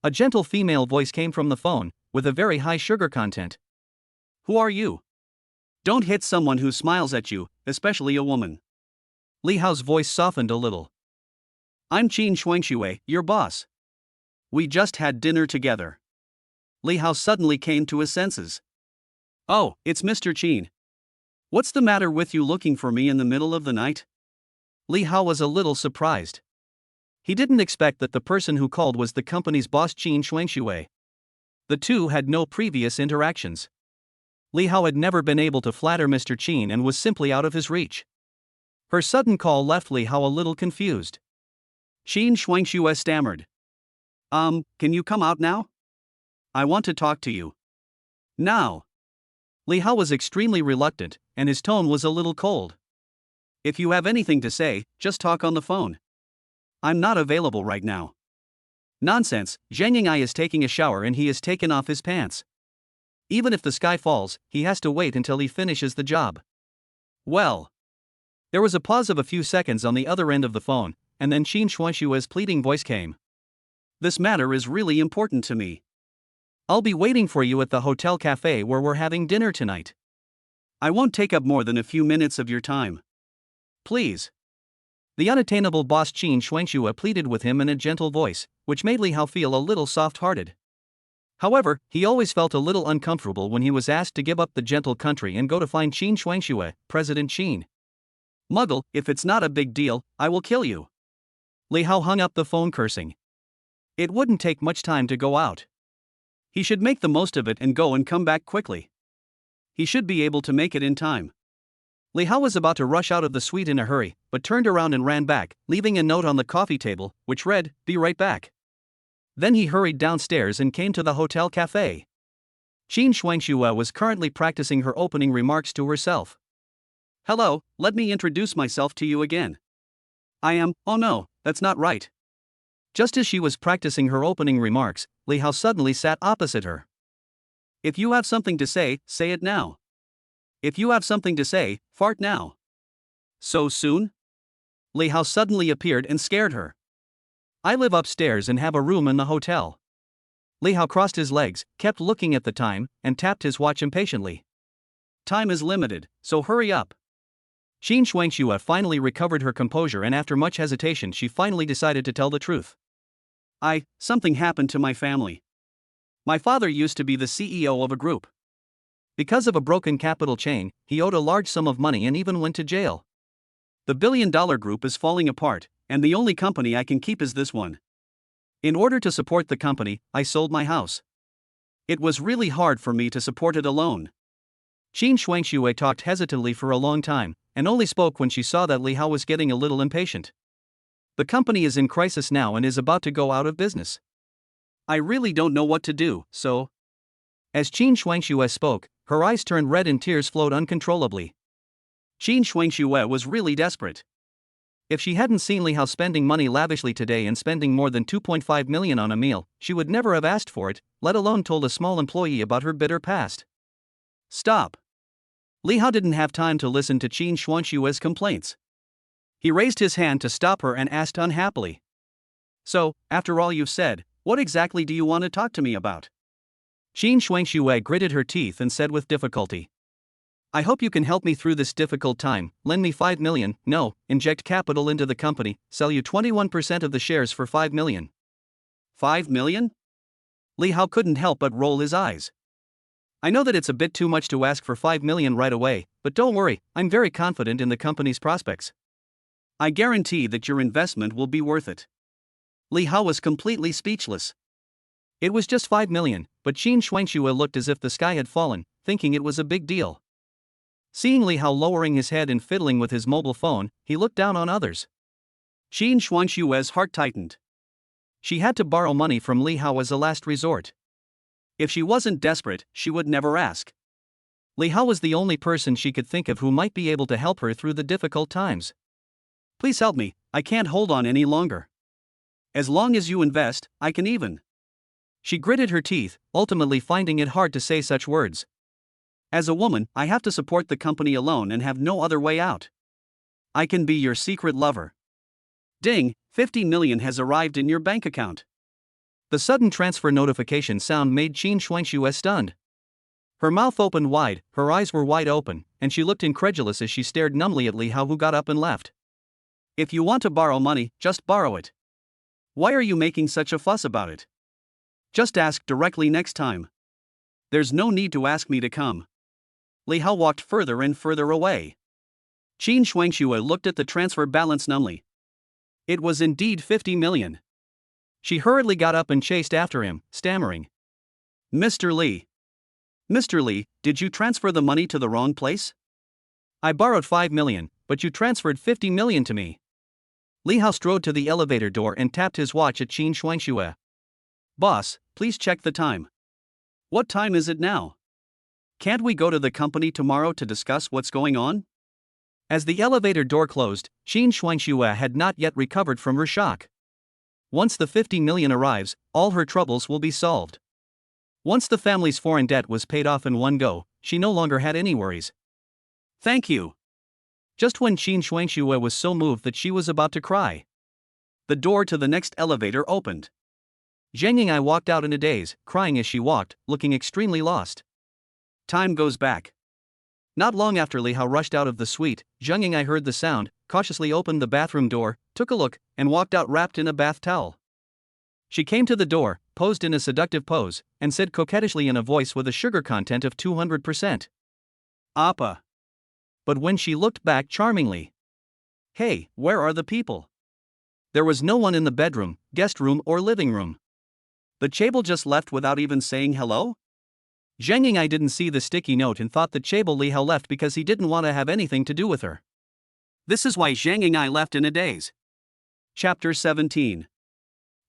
A gentle female voice came from the phone, with a very high sugar content. "Who are you? Don't hit someone who smiles at you, especially a woman." Li Hao's voice softened a little. "I'm Qin Shuangxue, your boss. We just had dinner together." Li Hao suddenly came to his senses. "Oh, it's Mr. Qin. What's the matter with you looking for me in the middle of the night?" Li Hao was a little surprised. He didn't expect that the person who called was the company's boss Qin Shuangxue. The two had no previous interactions. Li Hao had never been able to flatter Mr. Qin and was simply out of his reach. Her sudden call left Li Hao a little confused. Qin Shuangxue stammered. Can you come out now? I want to talk to you. Now." Li Hao was extremely reluctant, and his tone was a little cold. "If you have anything to say, just talk on the phone. I'm not available right now." "Nonsense, Zhang Ying'ai is taking a shower and he has taken off his pants. Even if the sky falls, he has to wait until he finishes the job." "Well." There was a pause of a few seconds on the other end of the phone, and then Qin Shuangxue's pleading voice came. "This matter is really important to me. I'll be waiting for you at the hotel cafe where we're having dinner tonight. I won't take up more than a few minutes of your time. Please." The unattainable boss Qin Shuangxue pleaded with him in a gentle voice, which made Li Hao feel a little soft-hearted. However, he always felt a little uncomfortable when he was asked to give up the gentle country and go to find Qin Shuangxue, President Qin. "Muggle, if it's not a big deal, I will kill you." Li Hao hung up the phone cursing. It wouldn't take much time to go out. He should make the most of it and go and come back quickly. He should be able to make it in time. Li Hao was about to rush out of the suite in a hurry, but turned around and ran back, leaving a note on the coffee table, which read, "Be right back." Then he hurried downstairs and came to the hotel cafe. Qin Shuangxue was currently practicing her opening remarks to herself. "Hello, let me introduce myself to you again. I am, oh no, that's not right." Just as she was practicing her opening remarks, Li Hao suddenly sat opposite her. "If you have something to say it now. If you have something to say, fart now." "So soon?" Li Hao suddenly appeared and scared her. "I live upstairs and have a room in the hotel." Li Hao crossed his legs, kept looking at the time, and tapped his watch impatiently. "Time is limited, so hurry up." Qin Shuangxue finally recovered her composure, and after much hesitation she finally decided to tell the truth. Something happened to my family. My father used to be the CEO of a group. Because of a broken capital chain, he owed a large sum of money and even went to jail. The billion-dollar group is falling apart, and the only company I can keep is this one. In order to support the company, I sold my house. It was really hard for me to support it alone." Qin Shuangxue talked hesitantly for a long time, and only spoke when she saw that Li Hao was getting a little impatient. "The company is in crisis now and is about to go out of business. I really don't know what to do, so..." As Qin Shuangxue spoke, her eyes turned red and tears flowed uncontrollably. Qin Shuangxue was really desperate. If she hadn't seen Li Hao spending money lavishly today and spending more than 2.5 million on a meal, she would never have asked for it, let alone told a small employee about her bitter past. "Stop." Li Hao didn't have time to listen to Qin Shuangxue's complaints. He raised his hand to stop her and asked unhappily. "So, after all you've said, what exactly do you want to talk to me about?" Qin Shuangxue gritted her teeth and said with difficulty. "I hope you can help me through this difficult time. Lend me 5 million, no, inject capital into the company, sell you 21% of the shares for 5 million. 5 million? Li Hao couldn't help but roll his eyes. "I know that it's a bit too much to ask for 5 million right away, but don't worry, I'm very confident in the company's prospects. I guarantee that your investment will be worth it." Li Hao was completely speechless. It was just 5 million, but Qin Shuangxue looked as if the sky had fallen, thinking it was a big deal. Seeing Li Hao lowering his head and fiddling with his mobile phone, he looked down on others. Qin Shuangxue's heart tightened. She had to borrow money from Li Hao as a last resort. If she wasn't desperate, she would never ask. Li Hao was the only person she could think of who might be able to help her through the difficult times. Please help me, I can't hold on any longer. As long as you invest, I can even. She gritted her teeth, ultimately finding it hard to say such words. As a woman, I have to support the company alone and have no other way out. I can be your secret lover. Ding, 50 million has arrived in your bank account. The sudden transfer notification sound made Qin Shuangxue stunned. Her mouth opened wide, her eyes were wide open, and she looked incredulous as she stared numbly at Li Hao, who got up and left. If you want to borrow money, just borrow it. Why are you making such a fuss about it? Just ask directly next time. There's no need to ask me to come. Li Hao walked further and further away. Qin Shuangxue looked at the transfer balance numbly. It was indeed 50 million. She hurriedly got up and chased after him, stammering. Mr. Li. Mr. Li, did you transfer the money to the wrong place? I borrowed 5 million, but you transferred 50 million to me. Li Hao strode to the elevator door and tapped his watch at Qin Shuangxue. Boss, please check the time. What time is it now? Can't we go to the company tomorrow to discuss what's going on? As the elevator door closed, Qin Shuangxue had not yet recovered from her shock. Once the 50 million arrives, all her troubles will be solved. Once the family's foreign debt was paid off in one go, she no longer had any worries. Thank you. Just when Qin Shuangxue was so moved that she was about to cry, the door to the next elevator opened. Zhang Ying'ai walked out in a daze, crying as she walked, looking extremely lost. Time goes back. Not long after Li Hao rushed out of the suite, Zhang Ying'ai heard the sound, cautiously opened the bathroom door, took a look, and walked out wrapped in a bath towel. She came to the door, posed in a seductive pose, and said coquettishly in a voice with a sugar content of 200%. Appa. But when she looked back charmingly. Hey, where are the people? There was no one in the bedroom, guest room, or living room. The Chaebol just left without even saying hello? Zhang Ying'ai didn't see the sticky note and thought that Chaebol Li Hao left because he didn't want to have anything to do with her. This is why Zhang Ying'ai left in a daze. Chapter 17.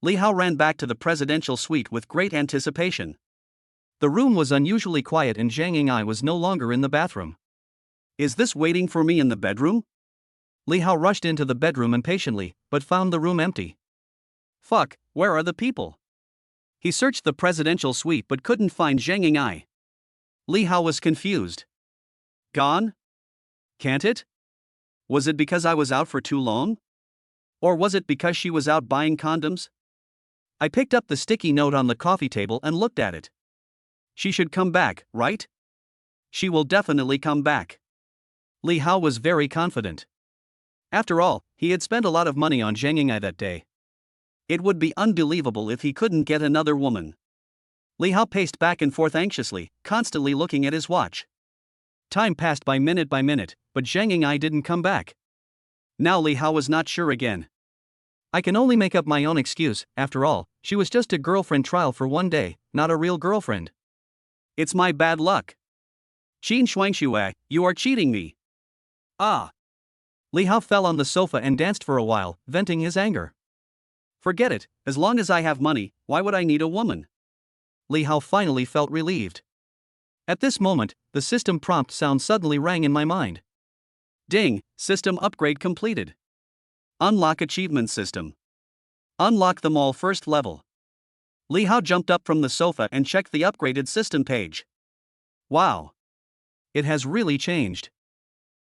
Li Hao ran back to the presidential suite with great anticipation. The room was unusually quiet and Zhang Ying'ai was no longer in the bathroom. Is this waiting for me in the bedroom? Li Hao rushed into the bedroom impatiently, but found the room empty. Fuck, where are the people? He searched the presidential suite but couldn't find Zhang Ying'ai. Li Hao was confused. Gone? Can't it? Was it because I was out for too long? Or was it because she was out buying condoms? I picked up the sticky note on the coffee table and looked at it. She should come back, right? She will definitely come back. Li Hao was very confident. After all, he had spent a lot of money on Zhang Ying'ai that day. It would be unbelievable if he couldn't get another woman. Li Hao paced back and forth anxiously, constantly looking at his watch. Time passed by minute, but Zhang Ying'ai didn't come back. Now Li Hao was not sure again. I can only make up my own excuse, after all, she was just a girlfriend trial for one day, not a real girlfriend. It's my bad luck. Qin Shuangxue, you are cheating me. Ah. Li Hao fell on the sofa and danced for a while, venting his anger. Forget it, as long as I have money, why would I need a woman? Li Hao finally felt relieved. At this moment, the system prompt sound suddenly rang in my mind. Ding, system upgrade completed. Unlock achievement system. Unlock them all first level. Li Hao jumped up from the sofa and checked the upgraded system page. Wow. It has really changed.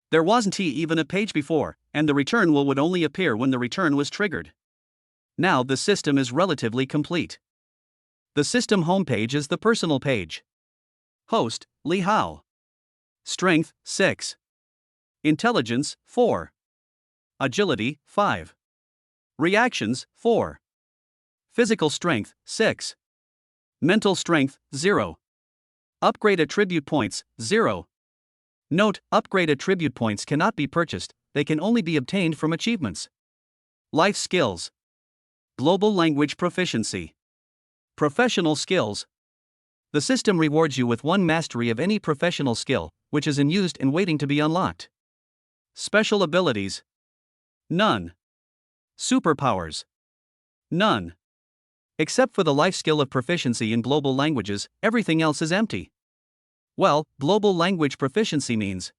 There wasn't even a page before, and the return would only appear when the return was triggered. Now the system is relatively complete. The system homepage is the personal page. Host, Li Hao. Strength, 6. Intelligence, 4. Agility, 5. Reactions, 4. Physical strength, 6. Mental strength, 0. Upgrade attribute points, 0. Note, upgrade attribute points cannot be purchased, they can only be obtained from achievements. Life skills. Global language proficiency. Professional skills. The system rewards you with 1 mastery of any professional skill, which is unused and waiting to be unlocked. Special abilities. None. Superpowers. None. Except for the life skill of proficiency in global languages, everything else is empty. Well, global language proficiency means.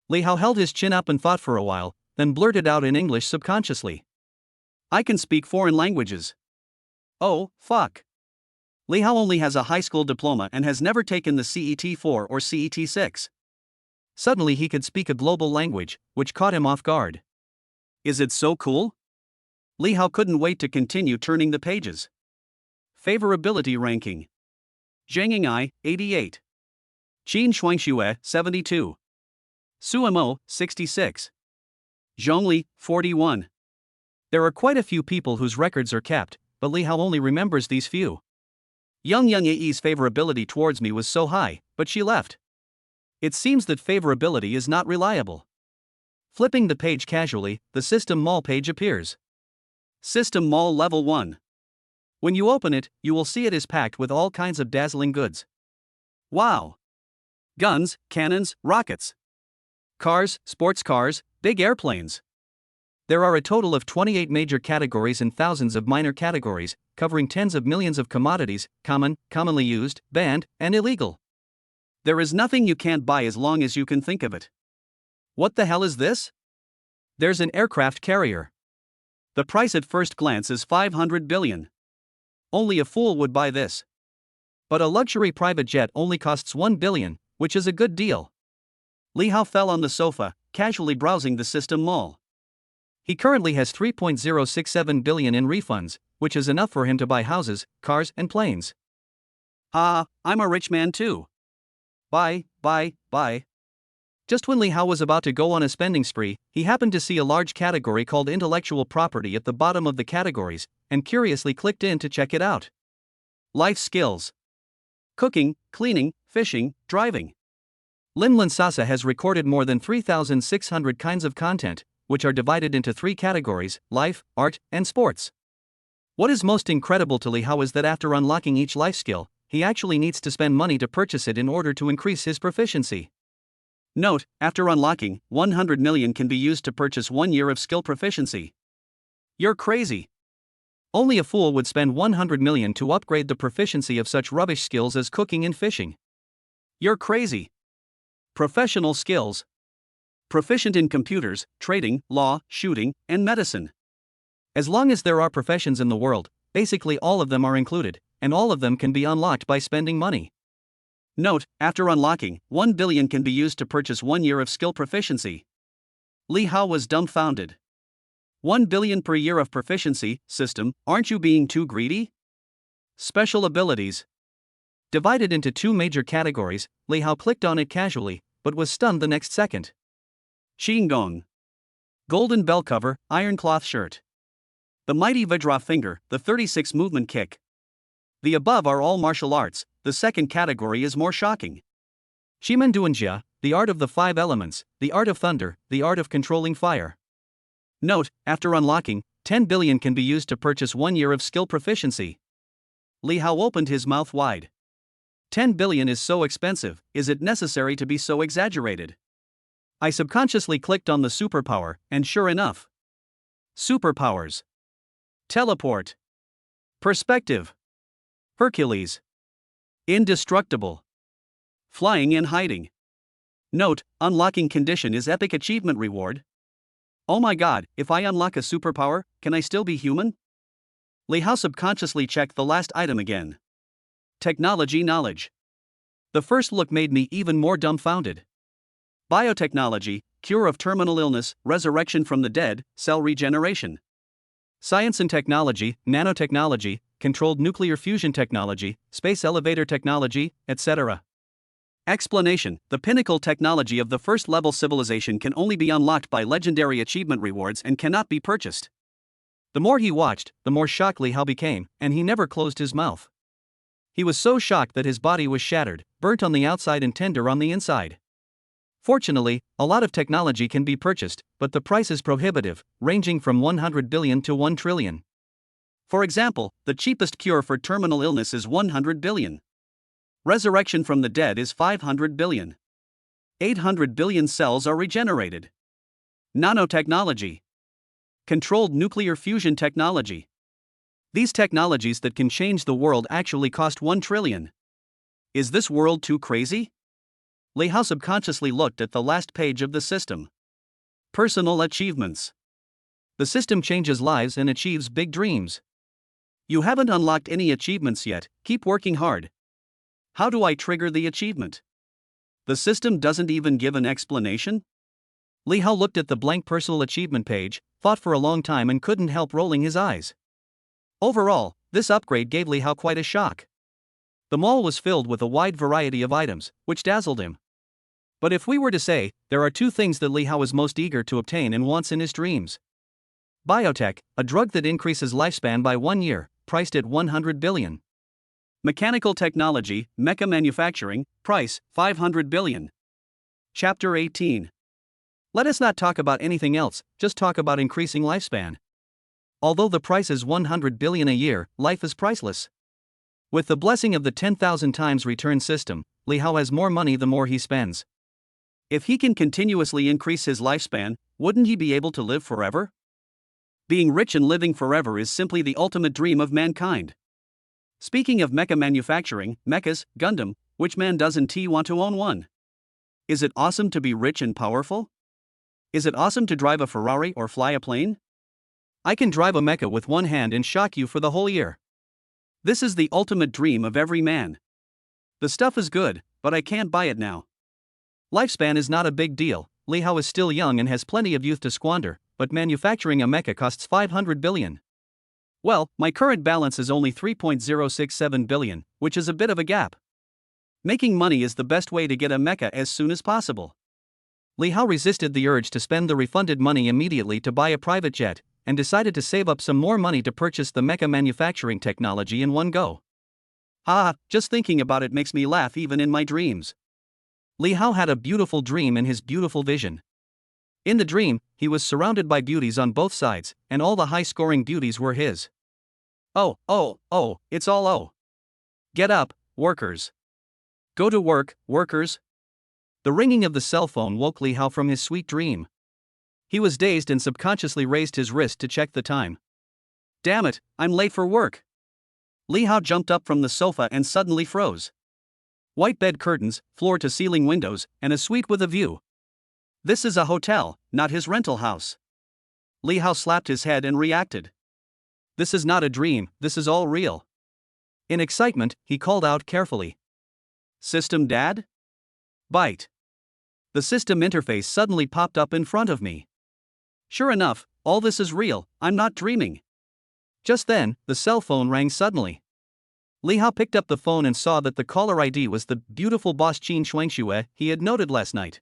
Li Hao held his chin up and thought for a while, then blurted out in English subconsciously. I can speak foreign languages. Oh, fuck. Li Hao only has a high school diploma and has never taken the CET-4 or CET-6. Suddenly he could speak a global language, which caught him off guard. Is it so cool? Li Hao couldn't wait to continue turning the pages. Favorability ranking. Zhang Ying'ai, 88. Qin Shuangxue, 72. Suemo, 66. Zhongli, 41. There are quite a few people whose records are kept, but Li Hao only remembers these few. Yang Yangyi's favorability towards me was so high, but she left. It seems that favorability is not reliable. Flipping the page casually, the System Mall page appears. System Mall Level 1. When you open it, you will see it is packed with all kinds of dazzling goods. Wow! Guns, cannons, rockets. Cars, sports cars, big airplanes. There are a total of 28 major categories and thousands of minor categories, covering tens of millions of commodities, common, commonly used, banned, and illegal. There is nothing you can't buy as long as you can think of it. What the hell is this? There's an aircraft carrier. The price at first glance is 500 billion. Only a fool would buy this. But a luxury private jet only costs 1 billion, which is a good deal. Li Hao fell on the sofa, casually browsing the System Mall. He currently has 3.067 billion in refunds, which is enough for him to buy houses, cars, and planes. I'm a rich man too. Buy. Just when Li Hao was about to go on a spending spree, he happened to see a large category called intellectual property at the bottom of the categories, and curiously clicked in to check it out. Life skills. Cooking, cleaning, fishing, driving. Lin Sasa has recorded more than 3,600 kinds of content, which are divided into 3 categories: life, art, and sports. What is most incredible to Li Hao is that after unlocking each life skill, he actually needs to spend money to purchase it in order to increase his proficiency. Note, after unlocking, 100 million can be used to purchase 1 year of skill proficiency. You're crazy. Only a fool would spend 100 million to upgrade the proficiency of such rubbish skills as cooking and fishing. You're crazy. Professional skills. Proficient in computers, trading, law, shooting, and medicine. As long as there are professions in the world, basically all of them are included, and all of them can be unlocked by spending money. Note, after unlocking, 1 billion can be used to purchase 1 year of skill proficiency. Li Hao was dumbfounded. 1 billion per year of proficiency, system, aren't you being too greedy? Special abilities. Divided into 2 major categories, Li Hao clicked on it casually, but was stunned the next second. Qinggong. Golden bell cover, iron cloth shirt. The mighty Vajra finger, the 36 movement kick. The above are all martial arts, the second category is more shocking. Shimen Duanjia, the art of the 5 elements, the art of thunder, the art of controlling fire. Note, after unlocking, 10 billion can be used to purchase 1 year of skill proficiency. Li Hao opened his mouth wide. 10 billion is so expensive, is it necessary to be so exaggerated? I subconsciously clicked on the superpower, and sure enough. Superpowers. Teleport. Perspective. Hercules. Indestructible. Flying and hiding. Note, unlocking condition is epic achievement reward. Oh my god, if I unlock a superpower, can I still be human? Li Hao subconsciously checked the last item again. Technology knowledge. The first look made me even more dumbfounded. Biotechnology, cure of terminal illness, resurrection from the dead, cell regeneration. Science and technology, nanotechnology, controlled nuclear fusion technology, space elevator technology, etc. Explanation: the pinnacle technology of the first level civilization can only be unlocked by legendary achievement rewards and cannot be purchased. The more he watched, the more shocked Li Hao became, and he never closed his mouth. He was so shocked that his body was shattered, burnt on the outside and tender on the inside. Fortunately, a lot of technology can be purchased, but the price is prohibitive, ranging from 100 billion to 1 trillion. For example, the cheapest cure for terminal illness is 100 billion. Resurrection from the dead is 500 billion. 800 billion cells are regenerated. Nanotechnology. Controlled nuclear fusion technology. These technologies that can change the world actually cost 1 trillion. Is this world too crazy? Li Hao subconsciously looked at the last page of the system. Personal achievements. The system changes lives and achieves big dreams. You haven't unlocked any achievements yet, keep working hard. How do I trigger the achievement? The system doesn't even give an explanation? Li Hao looked at the blank personal achievement page, thought for a long time and couldn't help rolling his eyes. Overall, this upgrade gave Li Hao quite a shock. The mall was filled with a wide variety of items, which dazzled him. But if we were to say, there are two things that Li Hao is most eager to obtain and wants in his dreams. Biotech, a drug that increases lifespan by 1 year, priced at 100 billion. Mechanical technology, mecha manufacturing, price, 500 billion. Chapter 18. Let us not talk about anything else, just talk about increasing lifespan. Although the price is 100 billion a year, life is priceless. With the blessing of the 10,000 times return system, Li Hao has more money the more he spends. If he can continuously increase his lifespan, wouldn't he be able to live forever? Being rich and living forever is simply the ultimate dream of mankind. Speaking of mecha manufacturing, mechas, Gundam, which man doesn't want to own one? Is it awesome to be rich and powerful? Is it awesome to drive a Ferrari or fly a plane? I can drive a mecha with one hand and shock you for the whole year. This is the ultimate dream of every man. The stuff is good, but I can't buy it now. Lifespan is not a big deal, Li Hao is still young and has plenty of youth to squander, but manufacturing a mecha costs 500 billion. Well, my current balance is only 3.067 billion, which is a bit of a gap. Making money is the best way to get a mecha as soon as possible. Li Hao resisted the urge to spend the refunded money immediately to buy a private jet, and decided to save up some more money to purchase the mecha manufacturing technology in one go. Just thinking about it makes me laugh even in my dreams. Li Hao had a beautiful dream in his beautiful vision. In the dream, he was surrounded by beauties on both sides, and all the high-scoring beauties were his. It's all oh. Get up, workers. Go to work, workers. The ringing of the cell phone woke Li Hao from his sweet dream. He was dazed and subconsciously raised his wrist to check the time. Damn it, I'm late for work. Li Hao jumped up from the sofa and suddenly froze. White bed curtains, floor-to-ceiling windows, and a suite with a view. This is a hotel, not his rental house. Li Hao slapped his head and reacted. This is not a dream, this is all real. In excitement, he called out carefully. System Dad? Bite. The system interface suddenly popped up in front of me. Sure enough, all this is real, I'm not dreaming. Just then, the cell phone rang suddenly. Li Hao picked up the phone and saw that the caller ID was the beautiful boss Qin Shuangxue he had noted last night.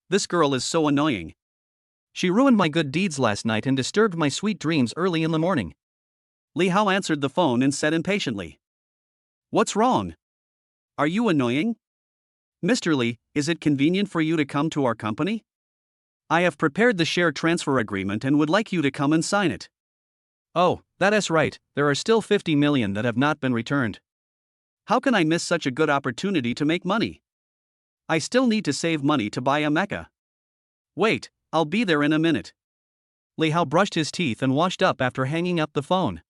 This girl is so annoying. She ruined my good deeds last night and disturbed my sweet dreams early in the morning. Li Hao answered the phone and said impatiently. What's wrong? Are you annoying? Mr. Li, is it convenient for you to come to our company? I have prepared the share transfer agreement and would like you to come and sign it. Oh, that's right, there are still 50 million that have not been returned. How can I miss such a good opportunity to make money? I still need to save money to buy a mecha. Wait, I'll be there in a minute. Li Hao brushed his teeth and washed up after hanging up the phone.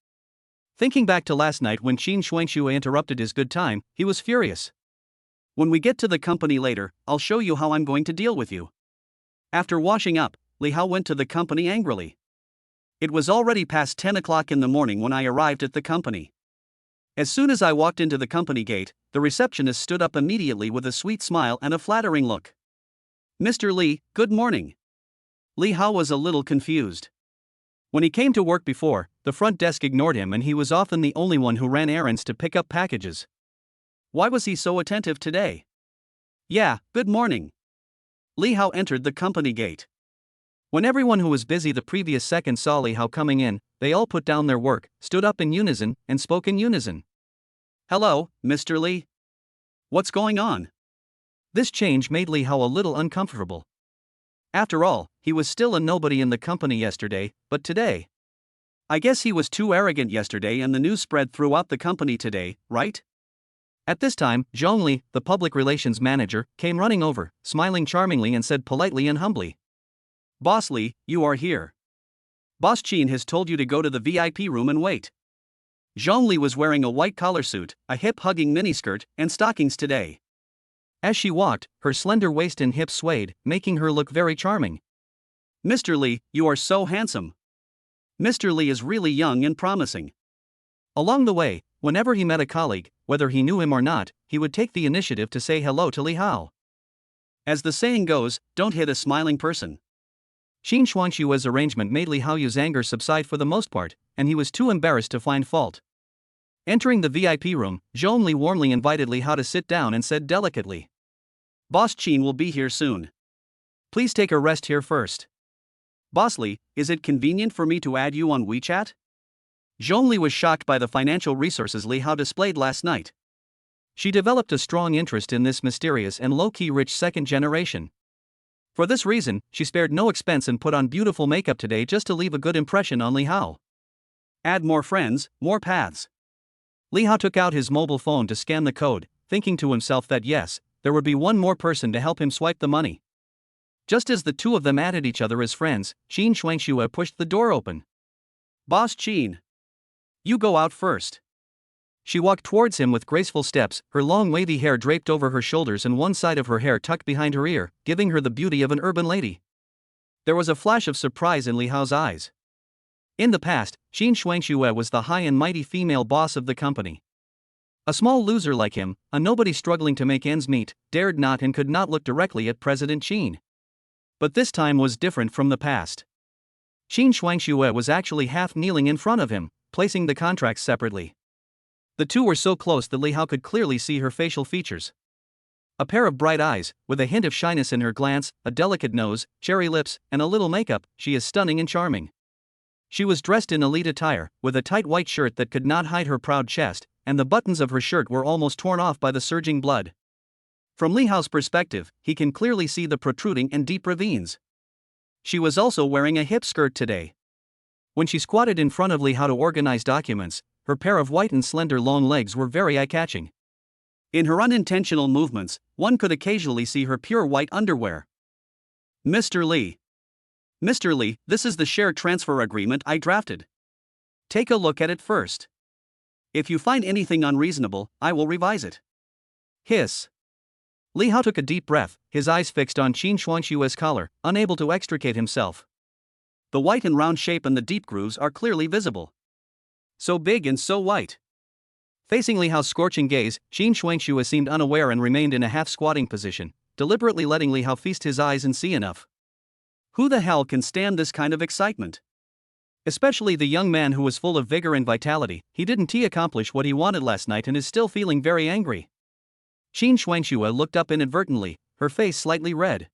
Thinking back to last night when Qin Shuangxue interrupted his good time, he was furious. When we get to the company later, I'll show you how I'm going to deal with you. After washing up, Li Hao went to the company angrily. It was already past 10 o'clock in the morning when I arrived at the company. As soon as I walked into the company gate, the receptionist stood up immediately with a sweet smile and a flattering look. Mr. Li, good morning. Li Hao was a little confused. When he came to work before, the front desk ignored him and he was often the only one who ran errands to pick up packages. Why was he so attentive today? Yeah, good morning. Li Hao entered the company gate. When everyone who was busy the previous second saw Li Hao coming in, they all put down their work, stood up in unison, and spoke in unison. Hello, Mr. Li. What's going on? This change made Li Hao a little uncomfortable. After all, he was still a nobody in the company yesterday, but today. I guess he was too arrogant yesterday and the news spread throughout the company today, right? At this time, Zhongli, the public relations manager, came running over, smiling charmingly and said politely and humbly. Boss Li, you are here. Boss Qin has told you to go to the VIP room and wait. Zhongli was wearing a white collar suit, a hip-hugging miniskirt, and stockings today. As she walked, her slender waist and hips swayed, making her look very charming. "Mr. Li, you are so handsome. Mr. Li is really young and promising." Along the way, whenever he met a colleague, whether he knew him or not, he would take the initiative to say hello to Li Hao. As the saying goes, don't hit a smiling person. Qin Shuangshue's arrangement made Li Haoyu's anger subside for the most part, and he was too embarrassed to find fault. Entering the VIP room, Zhong Li warmly invited Li Hao to sit down and said delicately, "Boss Qin will be here soon. Please take a rest here first. Boss Li, is it convenient for me to add you on WeChat?" Zhong Li was shocked by the financial resources Li Hao displayed last night. She developed a strong interest in this mysterious and low-key rich second generation. For this reason, she spared no expense and put on beautiful makeup today just to leave a good impression on Li Hao. Add more friends, more paths. Li Hao took out his mobile phone to scan the code, thinking to himself that yes, there would be one more person to help him swipe the money. Just as the two of them added each other as friends, Qin Shuangshue pushed the door open. "Boss Qin, you go out first." She walked towards him with graceful steps, her long wavy hair draped over her shoulders and one side of her hair tucked behind her ear, giving her the beauty of an urban lady. There was a flash of surprise in Li Hao's eyes. In the past, Qin Shuangshue was the high and mighty female boss of the company. A small loser like him, a nobody struggling to make ends meet, dared not and could not look directly at President Qin. But this time was different from the past. Qin Shuangshue was actually half kneeling in front of him, placing the contracts separately. The two were so close that Li Hao could clearly see her facial features. A pair of bright eyes, with a hint of shyness in her glance, a delicate nose, cherry lips, and a little makeup, she is stunning and charming. She was dressed in elite attire, with a tight white shirt that could not hide her proud chest, and the buttons of her shirt were almost torn off by the surging blood. From Li Hao's perspective, he can clearly see the protruding and deep ravines. She was also wearing a hip skirt today. When she squatted in front of Li Hao to organize documents, her pair of white and slender long legs were very eye-catching. In her unintentional movements, one could occasionally see her pure white underwear. "Mr. Li. Mr. Li, this is the share transfer agreement I drafted. Take a look at it first. If you find anything unreasonable, I will revise it." Hiss. Li Hao took a deep breath, his eyes fixed on Qin Shuangshue's collar, unable to extricate himself. The white and round shape and the deep grooves are clearly visible. So big and so white. Facing Li Hao's scorching gaze, Qin Shuangshue seemed unaware and remained in a half-squatting position, deliberately letting Li Hao feast his eyes and see enough. Who the hell can stand this kind of excitement? Especially the young man who was full of vigor and vitality. He didn't accomplish what he wanted last night and is still feeling very angry. Qin Shuangshue looked up inadvertently, her face slightly red.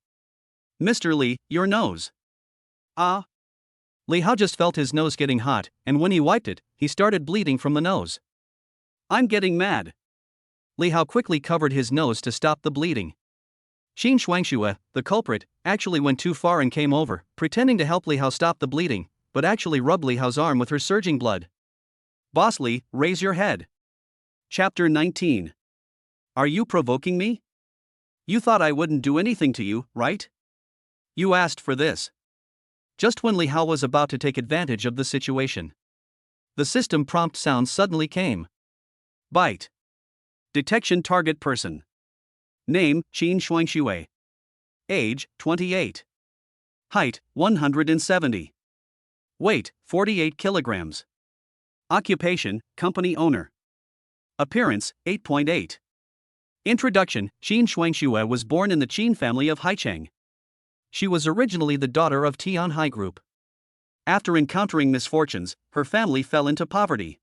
"Mr. Li, your nose." "Ah." Li Hao just felt his nose getting hot, and when he wiped it, he started bleeding from the nose. "I'm getting mad." Li Hao quickly covered his nose to stop the bleeding. Qin Shuangshue, the culprit, actually went too far and came over, pretending to help Li Hao stop the bleeding, but actually rubbed Li Hao's arm with her surging blood. "Boss Li, raise your head." Chapter 19. Are you provoking me? You thought I wouldn't do anything to you, right? You asked for this. Just when Li Hao was about to take advantage of the situation, the system prompt sound suddenly came. Byte. Detection target person. Name, Qin Shuangshue. Age, 28. Height, 170. Weight, 48 kilograms. Occupation, company owner. Appearance, 8.8. Introduction, Qin Shuangshue was born in the Qin family of Haicheng. She was originally the daughter of Tianhai Group. After encountering misfortunes, her family fell into poverty.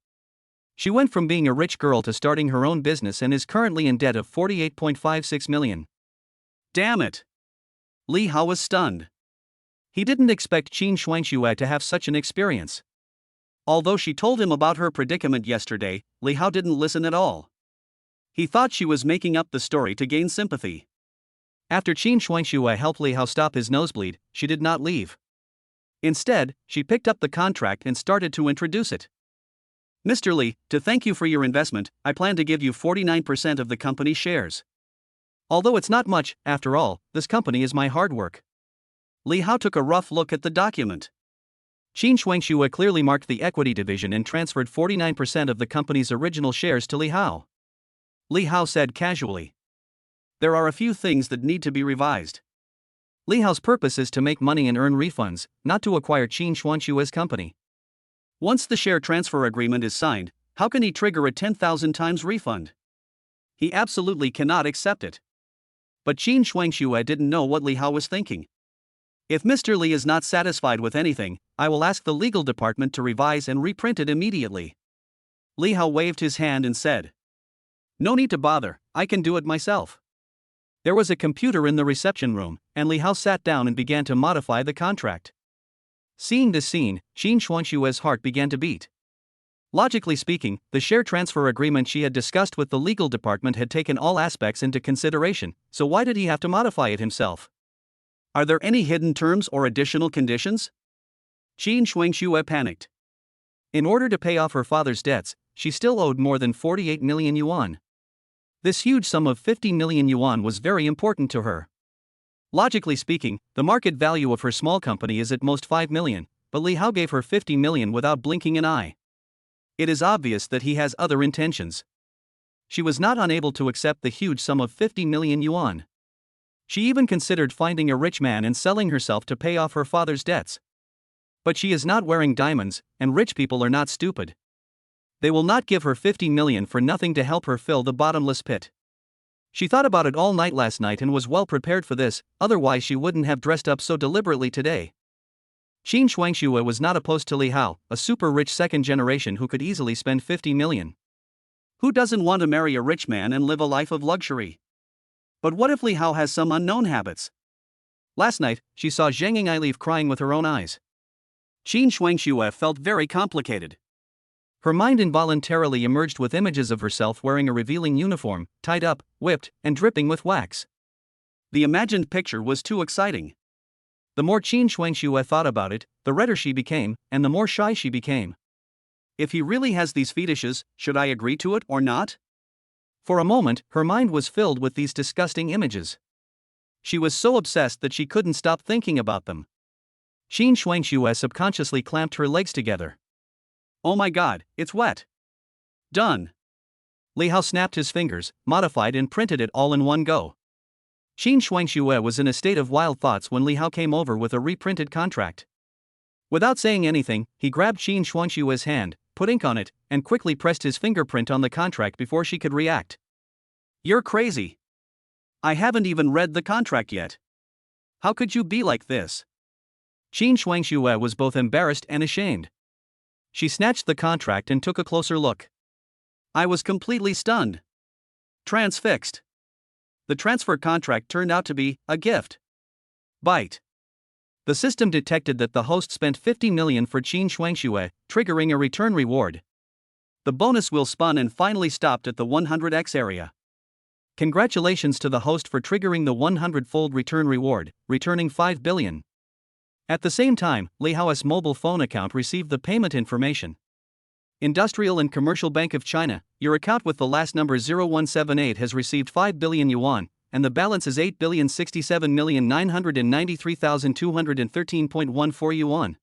She went from being a rich girl to starting her own business and is currently in debt of 48.56 million. Damn it! Li Hao was stunned. He didn't expect Qin Shuangshue to have such an experience. Although she told him about her predicament yesterday, Li Hao didn't listen at all. He thought she was making up the story to gain sympathy. After Qin Shuangshue helped Li Hao stop his nosebleed, she did not leave. Instead, she picked up the contract and started to introduce it. Mr. Li, to thank you for your investment, I plan to give you 49% of the company's shares. Although it's not much, after all, this company is my hard work. Li Hao took a rough look at the document. Qin Shuangshue clearly marked the equity division and transferred 49% of the company's original shares to Li Hao. Li Hao said casually. there are a few things that need to be revised. Li Hao's purpose is to make money and earn refunds, not to acquire Qin Shuangshue's company. Once the share transfer agreement is signed, how can he trigger a 10,000 times refund? He absolutely cannot accept it. But Qin Shuangshue didn't know what Li Hao was thinking. If Mr. Li is not satisfied with anything, I will ask the legal department to revise and reprint it immediately. Li Hao waved his hand and said, "No need to bother, I can do it myself." There was a computer in the reception room, and Li Hao sat down and began to modify the contract. Seeing this scene, Qin Shuangshue's heart began to beat. Logically speaking, the share transfer agreement she had discussed with the legal department had taken all aspects into consideration, so why did he have to modify it himself? Are there any hidden terms or additional conditions? Qin Shuangshue panicked. In order to pay off her father's debts, she still owed more than 48 million yuan. This huge sum of 50 million yuan was very important to her. Logically speaking, the market value of her small company is at most 5 million, but Li Hao gave her 50 million without blinking an eye. It is obvious that he has other intentions. She was not unable to accept the huge sum of 50 million yuan. She even considered finding a rich man and selling herself to pay off her father's debts. But she is not wearing diamonds, and rich people are not stupid. They will not give her 50 million for nothing to help her fill the bottomless pit. She thought about it all night last night and was well prepared for this, otherwise she wouldn't have dressed up so deliberately today. Qin Shuangshue was not opposed to Li Hao, a super-rich second generation who could easily spend 50 million. Who doesn't want to marry a rich man and live a life of luxury? But what if Li Hao has some unknown habits? Last night, she saw Zhang Ying'ai leave crying with her own eyes. Qin Shuangshue felt very complicated. Her mind involuntarily emerged with images of herself wearing a revealing uniform, tied up, whipped, and dripping with wax. The imagined picture was too exciting. The more Qin Shuangshue thought about it, the redder she became, and the more shy she became. If he really has these fetishes, should I agree to it or not? For a moment, her mind was filled with these disgusting images. She was so obsessed that she couldn't stop thinking about them. Qin Shuangshue subconsciously clamped her legs together. Oh my god, it's wet. Done. Li Hao snapped his fingers, modified and printed it all in one go. Qin Shuangshue was in a state of wild thoughts when Li Hao came over with a reprinted contract. Without saying anything, he grabbed Qin Shuangshue's hand, put ink on it, and quickly pressed his fingerprint on the contract before she could react. You're crazy. I haven't even read the contract yet. How could you be like this? Qin Shuangshue was both embarrassed and ashamed. She snatched the contract and took a closer look. I was completely stunned. Transfixed. The transfer contract turned out to be a gift. Bite. The system detected that the host spent 50 million for Qin Shuangshue, triggering a return reward. The bonus wheel spun and finally stopped at the 100x area. Congratulations to the host for triggering the 100-fold return reward, returning 5 billion. At the same time, Li Hao's mobile phone account received the payment information. Industrial and Commercial Bank of China, your account with the last number 0178 has received 5 billion yuan, and the balance is 8,067,993,213.14 yuan.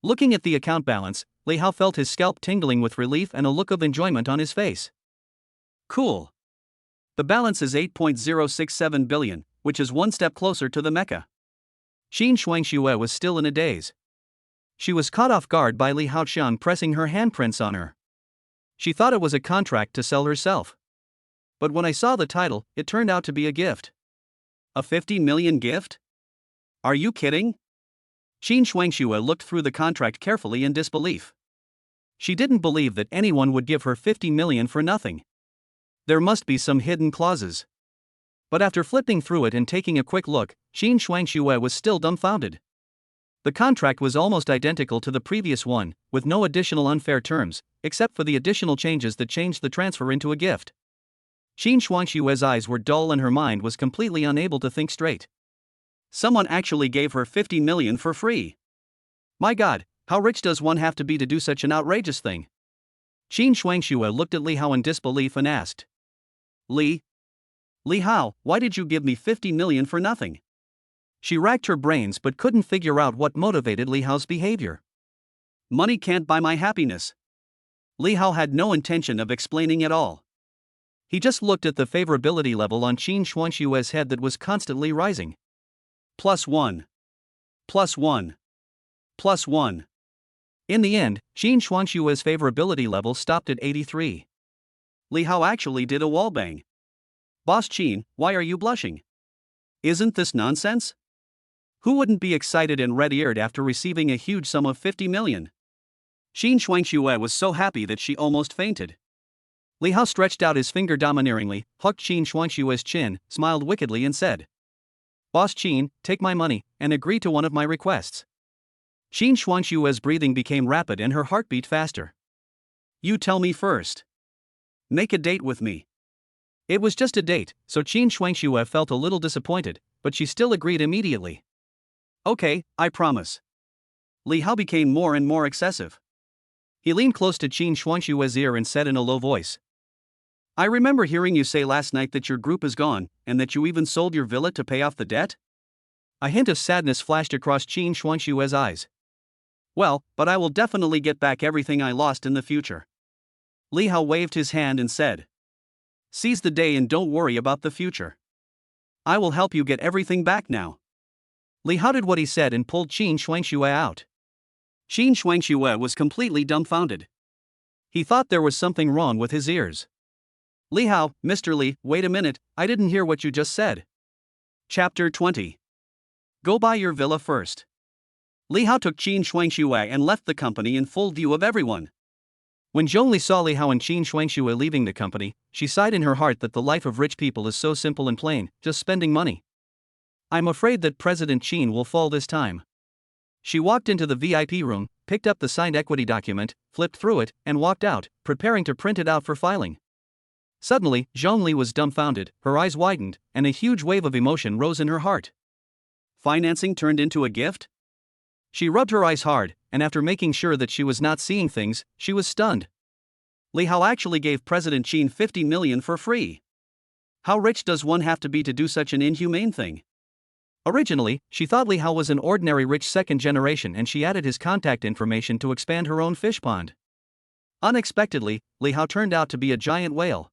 Looking at the account balance, Li Hao felt his scalp tingling with relief and a look of enjoyment on his face. Cool. The balance is 8.067 billion, which is one step closer to the Mecca. Qin Shuangshue was still in a daze. She was caught off guard by Li Haoxian pressing her handprints on her. She thought it was a contract to sell herself. But when I saw the title, it turned out to be a gift. A 50 million gift? Are you kidding? Qin Shuangshue looked through the contract carefully in disbelief. She didn't believe that anyone would give her 50 million for nothing. There must be some hidden clauses. But after flipping through it and taking a quick look, Qin Shuangshue was still dumbfounded. The contract was almost identical to the previous one, with no additional unfair terms, except for the additional changes that changed the transfer into a gift. Qin Shuangshue's eyes were dull and her mind was completely unable to think straight. Someone actually gave her 50 million for free. My god, how rich does one have to be to do such an outrageous thing? Qin Shuangshue looked at Li Hao in disbelief and asked. Li Hao, why did you give me 50 million for nothing? She racked her brains but couldn't figure out what motivated Li Hao's behavior. Money can't buy my happiness. Li Hao had no intention of explaining at all. He just looked at the favorability level on Qin Shuangshue's head that was constantly rising. +1. +1. +1. In the end, Qin Shuangshue's favorability level stopped at 83. Li Hao actually did a wallbang. Boss Qin, why are you blushing? Isn't this nonsense? Who wouldn't be excited and red-eared after receiving a huge sum of 50 million? Qin Shuangxue was so happy that she almost fainted. Li Hao stretched out his finger domineeringly, hooked Qin Shuangshue's chin, smiled wickedly and said, Boss Qin, take my money, and agree to one of my requests. Qin Shuangshue's breathing became rapid and her heart beat faster. You tell me first. Make a date with me. It was just a date, so Qin Shuangxue felt a little disappointed, but she still agreed immediately. Okay, I promise. Li Hao became more and more excessive. He leaned close to Qin Shuangshue's ear and said in a low voice, I remember hearing you say last night that your group is gone, and that you even sold your villa to pay off the debt? A hint of sadness flashed across Qin Shuangshue's eyes. Well, but I will definitely get back everything I lost in the future. Li Hao waved his hand and said, Seize the day and don't worry about the future. I will help you get everything back now. Li Hao did what he said and pulled Qin Shuangxue out. Qin Shuangxue was completely dumbfounded. He thought there was something wrong with his ears. Li Hao, Mr. Li, wait a minute, I didn't hear what you just said. Chapter 20. Go buy your villa first. Li Hao took Qin Shuangxue and left the company in full view of everyone. When Zhongli saw Li Hao and Qin Shuangxue leaving the company, she sighed in her heart that the life of rich people is so simple and plain, just spending money. I'm afraid that President Qin will fall this time. She walked into the VIP room, picked up the signed equity document, flipped through it, and walked out, preparing to print it out for filing. Suddenly, Zhongli was dumbfounded, her eyes widened, and a huge wave of emotion rose in her heart. Financing turned into a gift? She rubbed her eyes hard, and after making sure that she was not seeing things, she was stunned. Li Hao actually gave President Qin 50 million for free. How rich does one have to be to do such an inhumane thing? Originally, she thought Li Hao was an ordinary rich second generation and she added his contact information to expand her own fish pond. Unexpectedly, Li Hao turned out to be a giant whale.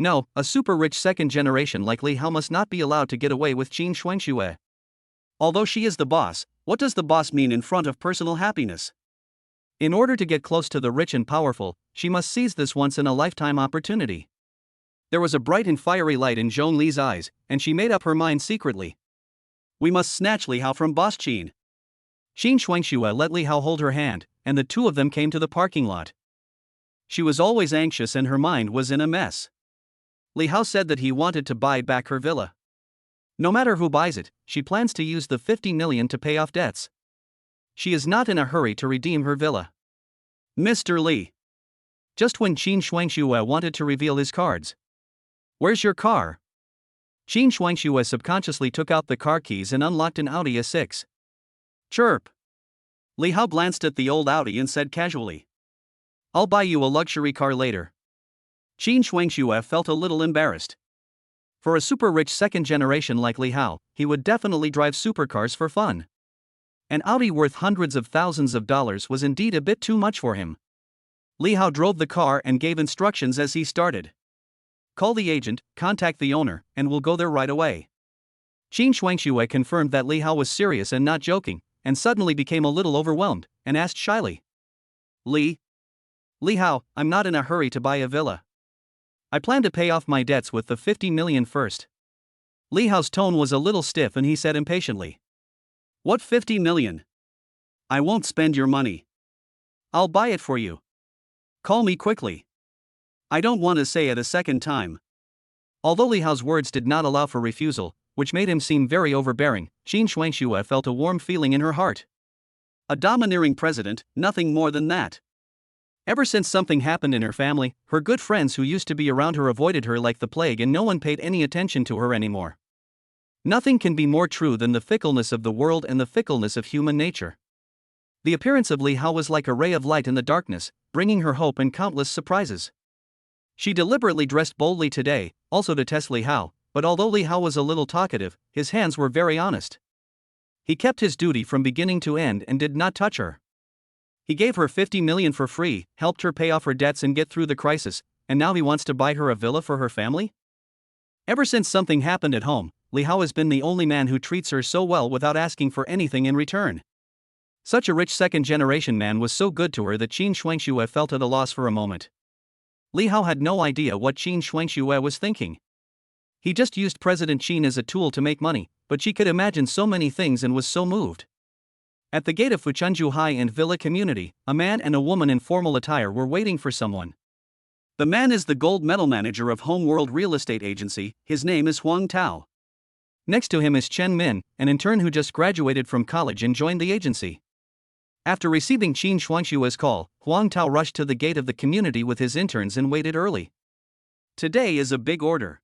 No, a super rich second generation like Li Hao must not be allowed to get away with Qin Shuangxue. Although she is the boss, what does the boss mean in front of personal happiness? In order to get close to the rich and powerful, she must seize this once-in-a-lifetime opportunity. There was a bright and fiery light in Zhongli's eyes, and she made up her mind secretly. We must snatch Li Hao from Boss Qin. Qin Shuangxue let Li Hao hold her hand, and the two of them came to the parking lot. She was always anxious and her mind was in a mess. Li Hao said that he wanted to buy back her villa. No matter who buys it, she plans to use the 50 million to pay off debts. She is not in a hurry to redeem her villa. Mr. Li. Just when Qin Shuangxue wanted to reveal his cards. Where's your car? Qin Shuangxue subconsciously took out the car keys and unlocked an Audi A6. Chirp. Li Hao glanced at the old Audi and said casually, I'll buy you a luxury car later. Qin Shuangxue felt a little embarrassed. For a super rich second generation like Li Hao, he would definitely drive supercars for fun. An Audi worth hundreds of thousands of dollars was indeed a bit too much for him. Li Hao drove the car and gave instructions as he started. Call the agent, contact the owner, and we'll go there right away. Qin Shuangxue confirmed that Li Hao was serious and not joking, and suddenly became a little overwhelmed, and asked shyly. Li Hao, I'm not in a hurry to buy a villa. I plan to pay off my debts with the 50 million first. Li Hao's tone was a little stiff and he said impatiently. What 50 million? I won't spend your money. I'll buy it for you. Call me quickly. I don't want to say it a second time. Although Li Hao's words did not allow for refusal, which made him seem very overbearing, Qin Shuangxue felt a warm feeling in her heart. A domineering president, nothing more than that. Ever since something happened in her family, her good friends who used to be around her avoided her like the plague and no one paid any attention to her anymore. Nothing can be more true than the fickleness of the world and the fickleness of human nature. The appearance of Li Hao was like a ray of light in the darkness, bringing her hope and countless surprises. She deliberately dressed boldly today, also to test Li Hao, but although Li Hao was a little talkative, his hands were very honest. He kept his duty from beginning to end and did not touch her. He gave her 50 million for free, helped her pay off her debts and get through the crisis, and now he wants to buy her a villa for her family? Ever since something happened at home, Li Hao has been the only man who treats her so well without asking for anything in return. Such a rich second-generation man was so good to her that Qin Shuangxue felt at a loss for a moment. Li Hao had no idea what Qin Shuangxue was thinking. He just used President Qin as a tool to make money, but she could imagine so many things and was so moved. At the gate of Fuchunju High-End Villa Community, a man and a woman in formal attire were waiting for someone. The man is the gold medal manager of Home World Real Estate Agency. His name is Huang Tao. Next to him is Chen Min, an intern who just graduated from college and joined the agency. After receiving Qin Shuangshue's call, Huang Tao rushed to the gate of the community with his interns and waited early. Today is a big order.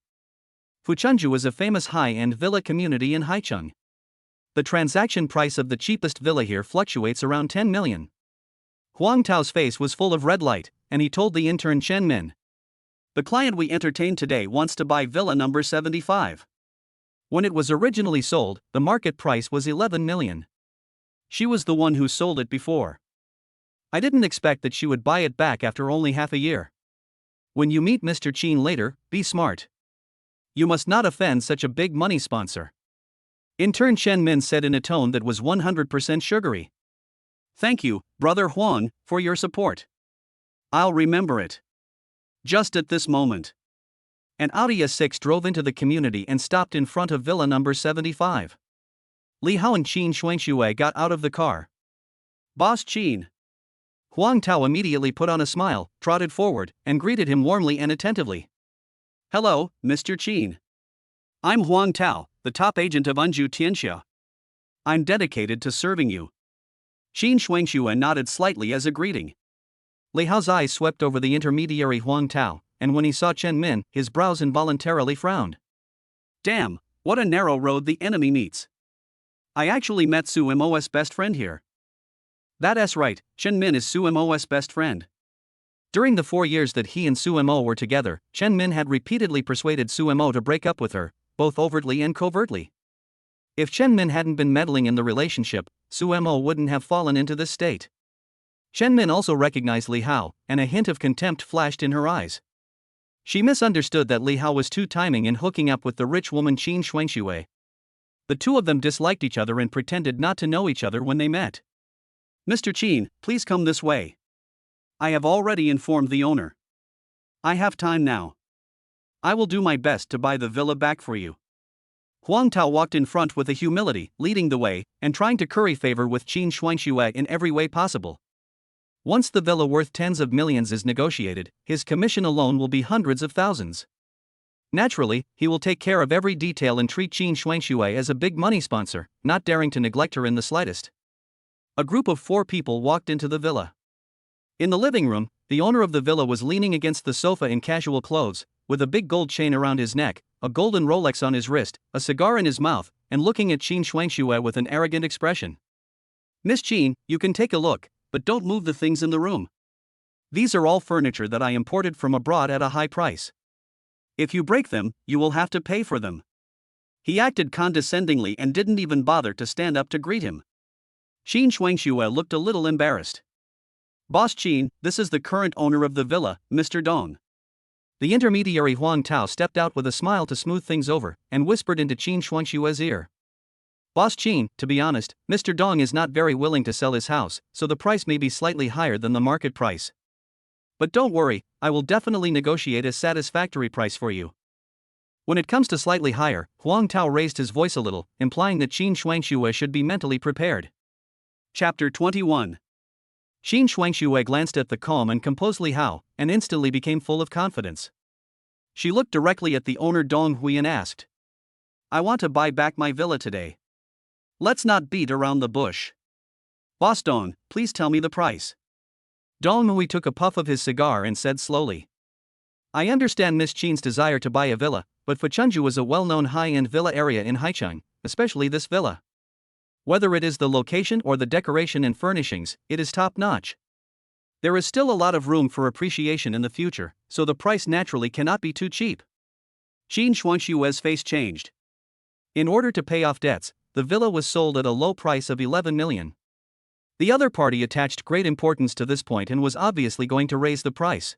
Fuchunju is a famous high-end villa community in Haicheng. The transaction price of the cheapest villa here fluctuates around 10 million. Huang Tao's face was full of red light, and he told the intern Chen Min. The client we entertained today wants to buy villa number 75. When it was originally sold, the market price was 11 million. She was the one who sold it before. I didn't expect that she would buy it back after only half a year. When you meet Mr. Qin later, be smart. You must not offend such a big money sponsor. Intern Chen Min said in a tone that was 100% sugary. Thank you, Brother Huang, for your support. I'll remember it. Just at this moment, an Audi S6 drove into the community and stopped in front of villa number 75. Li Hao and Qin Shuangxue got out of the car. Boss Qin. Huang Tao immediately put on a smile, trotted forward, and greeted him warmly and attentively. Hello, Mr. Qin. I'm Huang Tao, the top agent of Unju Tianxia. I'm dedicated to serving you. Qin Shuangxue nodded slightly as a greeting. Li Hao's eyes swept over the intermediary Huang Tao, and when he saw Chen Min, his brows involuntarily frowned. Damn, what a narrow road the enemy meets. I actually met Su Mo's best friend here. That's right, Chen Min is Su Mo's best friend. During the 4 years that he and Su Mo were together, Chen Min had repeatedly persuaded Su Mo to break up with her, both overtly and covertly. If Chen Min hadn't been meddling in the relationship, Su Mo wouldn't have fallen into this state. Chen Min also recognized Li Hao, and a hint of contempt flashed in her eyes. She misunderstood that Li Hao was two-timing in hooking up with the rich woman Qin Shuangxue. The two of them disliked each other and pretended not to know each other when they met. Mr. Qin, please come this way. I have already informed the owner. I have time now. I will do my best to buy the villa back for you. Huang Tao walked in front with a humility, leading the way, and trying to curry favor with Qin Shuangxue in every way possible. Once the villa worth tens of millions is negotiated, his commission alone will be hundreds of thousands. Naturally, he will take care of every detail and treat Qin Shuangxue as a big money sponsor, not daring to neglect her in the slightest. A group of 4 people walked into the villa. In the living room, the owner of the villa was leaning against the sofa in casual clothes, with a big gold chain around his neck, a golden Rolex on his wrist, a cigar in his mouth, and looking at Qin Shuangxue with an arrogant expression. Miss Qin, you can take a look, but don't move the things in the room. These are all furniture that I imported from abroad at a high price. If you break them, you will have to pay for them. He acted condescendingly and didn't even bother to stand up to greet him. Qin Shuangxue looked a little embarrassed. Boss Qin, this is the current owner of the villa, Mr. Dong. The intermediary Huang Tao stepped out with a smile to smooth things over, and whispered into Qin Shuangxue's ear. Boss Qin, to be honest, Mr. Dong is not very willing to sell his house, so the price may be slightly higher than the market price. But don't worry, I will definitely negotiate a satisfactory price for you. When it comes to slightly higher, Huang Tao raised his voice a little, implying that Qin Shuangxue should be mentally prepared. Chapter 21. Qin Shuangxue glanced at the calm and composed Li Hao, and instantly became full of confidence. She looked directly at the owner Dong Hui and asked. I want to buy back my villa today. Let's not beat around the bush. Boss Dong, please tell me the price. Dong Hui took a puff of his cigar and said slowly. I understand Miss Qin's desire to buy a villa, but Fuchunju is a well-known high-end villa area in Haicheng, especially this villa. Whether it is the location or the decoration and furnishings, it is top-notch. There is still a lot of room for appreciation in the future, so the price naturally cannot be too cheap. Qin Shuangxue's face changed. In order to pay off debts, the villa was sold at a low price of 11 million. The other party attached great importance to this point and was obviously going to raise the price.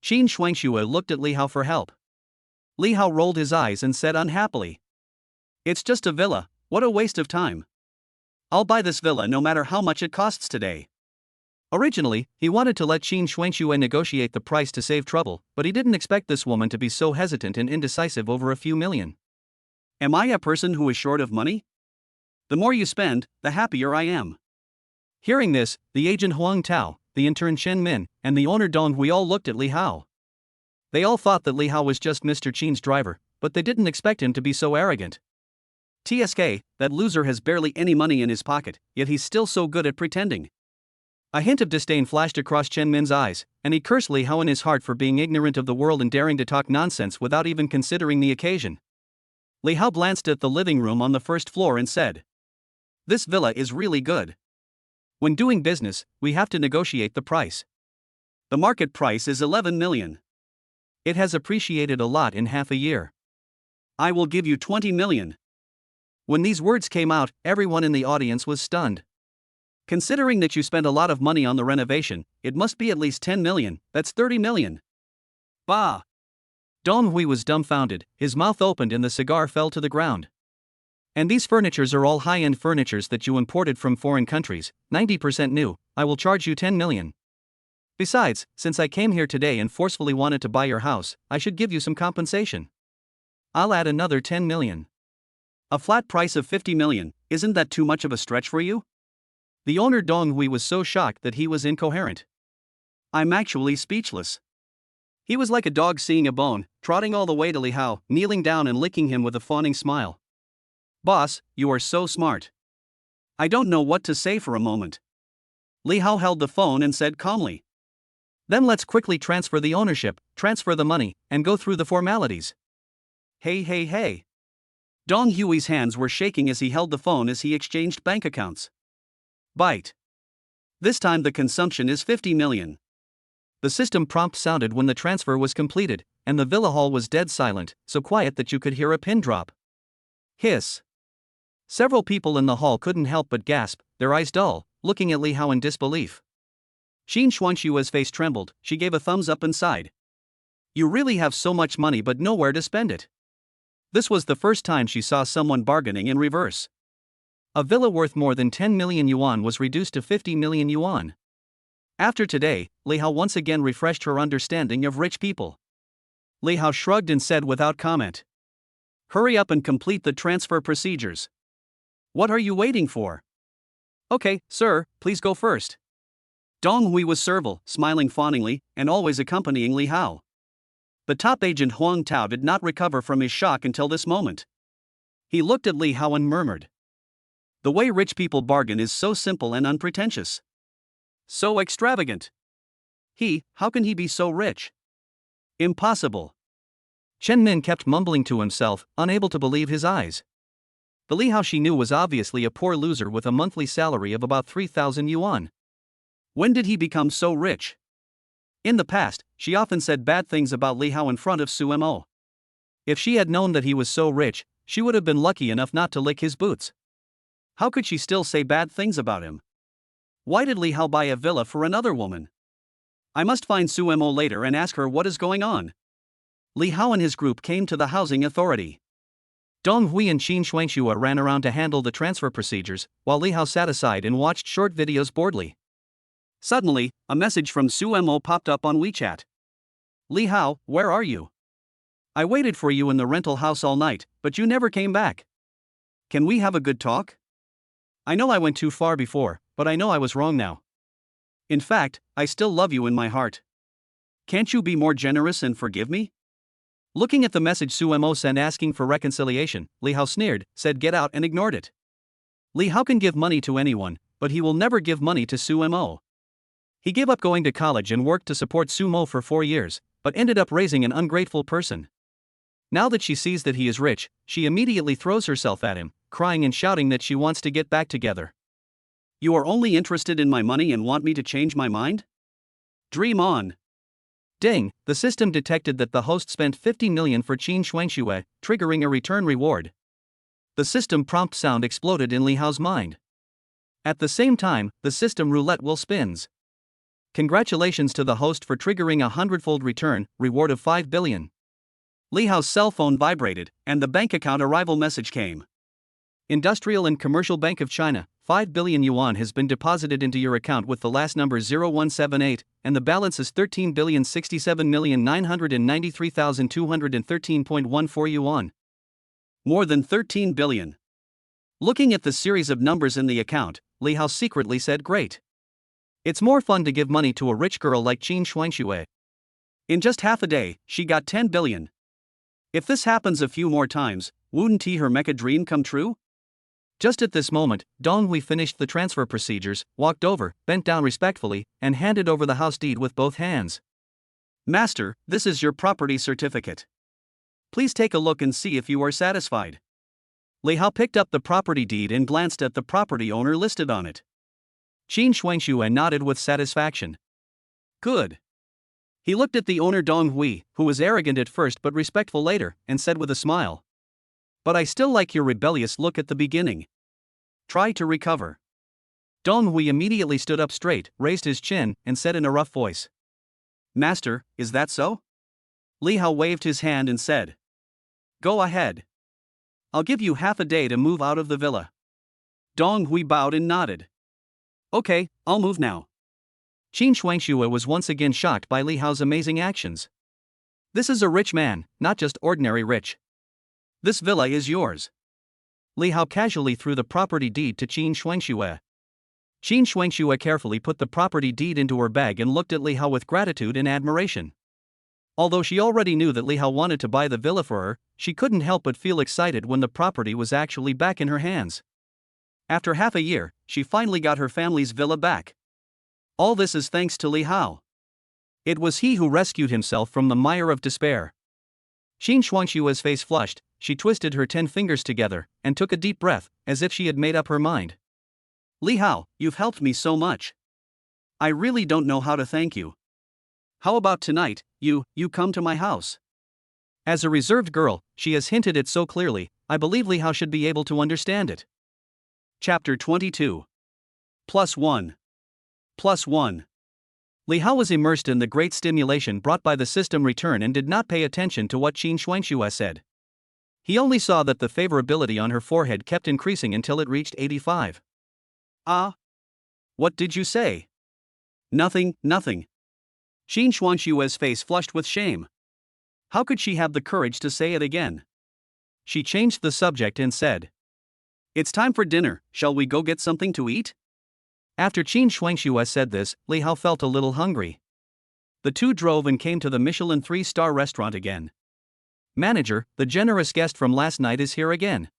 Qin Shuangxue looked at Li Hao for help. Li Hao rolled his eyes and said unhappily, "It's just a villa, what a waste of time. I'll buy this villa no matter how much it costs today." Originally, he wanted to let Qin Shuangxue negotiate the price to save trouble, but he didn't expect this woman to be so hesitant and indecisive over a few million. "Am I a person who is short of money? The more you spend, the happier I am." Hearing this, the agent Huang Tao, the intern Chen Min, and the owner Dong Hui all looked at Li Hao. They all thought that Li Hao was just Mr. Qin's driver, but they didn't expect him to be so arrogant. TSK, that loser has barely any money in his pocket, yet he's still so good at pretending. A hint of disdain flashed across Chen Min's eyes, and he cursed Li Hao in his heart for being ignorant of the world and daring to talk nonsense without even considering the occasion. Li Hao glanced at the living room on the first floor and said, "This villa is really good. When doing business, we have to negotiate the price. The market price is 11 million. It has appreciated a lot in half a year. I will give you 20 million. When these words came out, everyone in the audience was stunned. Considering that you spent a lot of money on the renovation, it must be at least 10 million, that's 30 million. Bah! Dong Hui was dumbfounded, his mouth opened and the cigar fell to the ground. "And these furnitures are all high-end furnitures that you imported from foreign countries, 90% new, I will charge you 10 million. Besides, since I came here today and forcefully wanted to buy your house, I should give you some compensation. I'll add another 10 million. A flat price of 50 million, isn't that too much of a stretch for you?" The owner Dong Hui was so shocked that he was incoherent. "I'm actually speechless." He was like a dog seeing a bone, trotting all the way to Li Hao, kneeling down and licking him with a fawning smile. "Boss, you are so smart. I don't know what to say for a moment." Li Hao held the phone and said calmly, "Then let's quickly transfer the ownership, transfer the money, and go through the formalities." Hey. Dong Hui's hands were shaking as he held the phone as he exchanged bank accounts. Bite. This time the consumption is 50 million. The system prompt sounded when the transfer was completed, and the villa hall was dead silent, so quiet that you could hear a pin drop. Hiss. Several people in the hall couldn't help but gasp, their eyes dull, looking at Li Hao in disbelief. Qin Shuangxue's face trembled, she gave a thumbs up and sighed. "You really have so much money but nowhere to spend it." This was the first time she saw someone bargaining in reverse. A villa worth more than 10 million yuan was reduced to 50 million yuan. After today, Li Hao once again refreshed her understanding of rich people. Li Hao shrugged and said without comment, "Hurry up and complete the transfer procedures. What are you waiting for?" "Okay, sir, please go first." Dong Hui was servile, smiling fawningly, and always accompanying Li Hao. The top agent Huang Tao did not recover from his shock until this moment. He looked at Li Hao and murmured, "The way rich people bargain is so simple and unpretentious. So extravagant. How can he be so rich? Impossible." Chen Min kept mumbling to himself, unable to believe his eyes. The Li Hao she knew was obviously a poor loser with a monthly salary of about 3,000 yuan. When did he become so rich? In the past, she often said bad things about Li Hao in front of Su Mo. If she had known that he was so rich, she would have been lucky enough not to lick his boots. How could she still say bad things about him? Why did Li Hao buy a villa for another woman? I must find Su Mo later and ask her what is going on. Li Hao and his group came to the housing authority. Dong Hui and Qin Shuangxue ran around to handle the transfer procedures, while Li Hao sat aside and watched short videos boredly. Suddenly, a message from Su Mo popped up on WeChat. "Li Hao, where are you? I waited for you in the rental house all night, but you never came back. Can we have a good talk? I know I went too far before, but I know I was wrong now. In fact, I still love you in my heart. Can't you be more generous and forgive me?" Looking at the message Su Mo sent asking for reconciliation, Li Hao sneered, said get out and ignored it. Li Hao can give money to anyone, but he will never give money to Su Mo. He gave up going to college and worked to support Su Mo for 4 years, but ended up raising an ungrateful person. Now that she sees that he is rich, she immediately throws herself at him, crying and shouting that she wants to get back together. "You are only interested in my money and want me to change my mind? Dream on." Ding, the system detected that the host spent 50 million for Qin Shuangxue, triggering a return reward. The system prompt sound exploded in Li Hao's mind. At the same time, the system roulette wheel spins. Congratulations to the host for triggering a 100-fold return, reward of 5 billion. Li Hao's cell phone vibrated, and the bank account arrival message came. Industrial and Commercial Bank of China, 5 billion yuan has been deposited into your account with the last number 0178, and the balance is 13,067,993,213.14 yuan. More than 13 billion. Looking at the series of numbers in the account, Li Hao secretly said, "Great. It's more fun to give money to a rich girl like Qin Shuangxue." In just half a day, she got 10 billion. If this happens a few more times, wouldn't her mecha dream come true? Just at this moment, Dong Hui finished the transfer procedures, walked over, bent down respectfully, and handed over the house deed with both hands. "Master, this is your property certificate. Please take a look and see if you are satisfied." Li Hao picked up the property deed and glanced at the property owner listed on it. Qin Shuangxue nodded with satisfaction. "Good." He looked at the owner Dong Hui, who was arrogant at first but respectful later, and said with a smile, "But I still like your rebellious look at the beginning. Try to recover." Dong Hui immediately stood up straight, raised his chin, and said in a rough voice, "Master, is that so?" Li Hao waved his hand and said, "Go ahead. I'll give you half a day to move out of the villa." Dong Hui bowed and nodded. "Okay, I'll move now." Qin Shuangxue was once again shocked by Li Hao's amazing actions. "This is a rich man, not just ordinary rich. This villa is yours." Li Hao casually threw the property deed to Qin Shuangxue. Qin Shuangxue carefully put the property deed into her bag and looked at Li Hao with gratitude and admiration. Although she already knew that Li Hao wanted to buy the villa for her, she couldn't help but feel excited when the property was actually back in her hands. After half a year, she finally got her family's villa back. All this is thanks to Li Hao. It was he who rescued himself from the mire of despair. Qin Shuangxue's face flushed, she twisted her 10 fingers together, and took a deep breath, as if she had made up her mind. "Li Hao, you've helped me so much. I really don't know how to thank you. How about tonight, you come to my house?" As a reserved girl, she has hinted it so clearly, I believe Li Hao should be able to understand it. Chapter 22. +1. +1. Li Hao was immersed in the great stimulation brought by the system return and did not pay attention to what Qin Shuangxue said. He only saw that the favorability on her forehead kept increasing until it reached 85. "Ah? What did you say?" Nothing. Qin Shuangxue's face flushed with shame. How could she have the courage to say it again? She changed the subject and said, "It's time for dinner, shall we go get something to eat?" After Qin Shuangxue said this, Li Hao felt a little hungry. The two drove and came to the Michelin 3-star restaurant again. "Manager, the generous guest from last night is here again."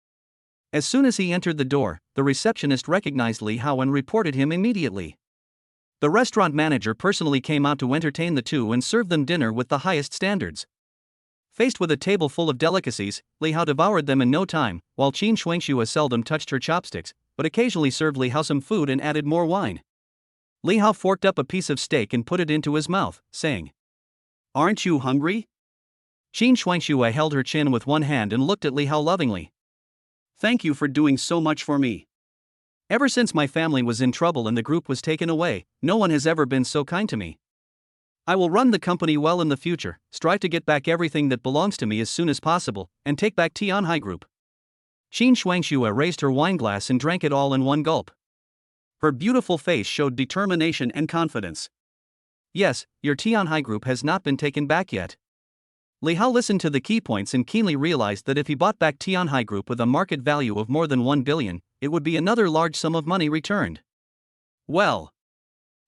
As soon as he entered the door, the receptionist recognized Li Hao and reported him immediately. The restaurant manager personally came out to entertain the two and serve them dinner with the highest standards. Faced with a table full of delicacies, Li Hao devoured them in no time, while Qin Shuangxue seldom touched her chopsticks, but occasionally served Li Hao some food and added more wine. Li Hao forked up a piece of steak and put it into his mouth, saying, "Aren't you hungry?" Qin Shuangxue held her chin with one hand and looked at Li Hao lovingly. "Thank you for doing so much for me. Ever since my family was in trouble and the group was taken away, no one has ever been so kind to me. I will run the company well in the future, strive to get back everything that belongs to me as soon as possible, and take back Tianhai Group." Qin Shuangxue raised her wineglass and drank it all in one gulp. Her beautiful face showed determination and confidence. "Yes, your Tianhai Group has not been taken back yet." Li Hao listened to the key points and keenly realized that if he bought back Tianhai Group with a market value of more than 1 billion, it would be another large sum of money returned. Well,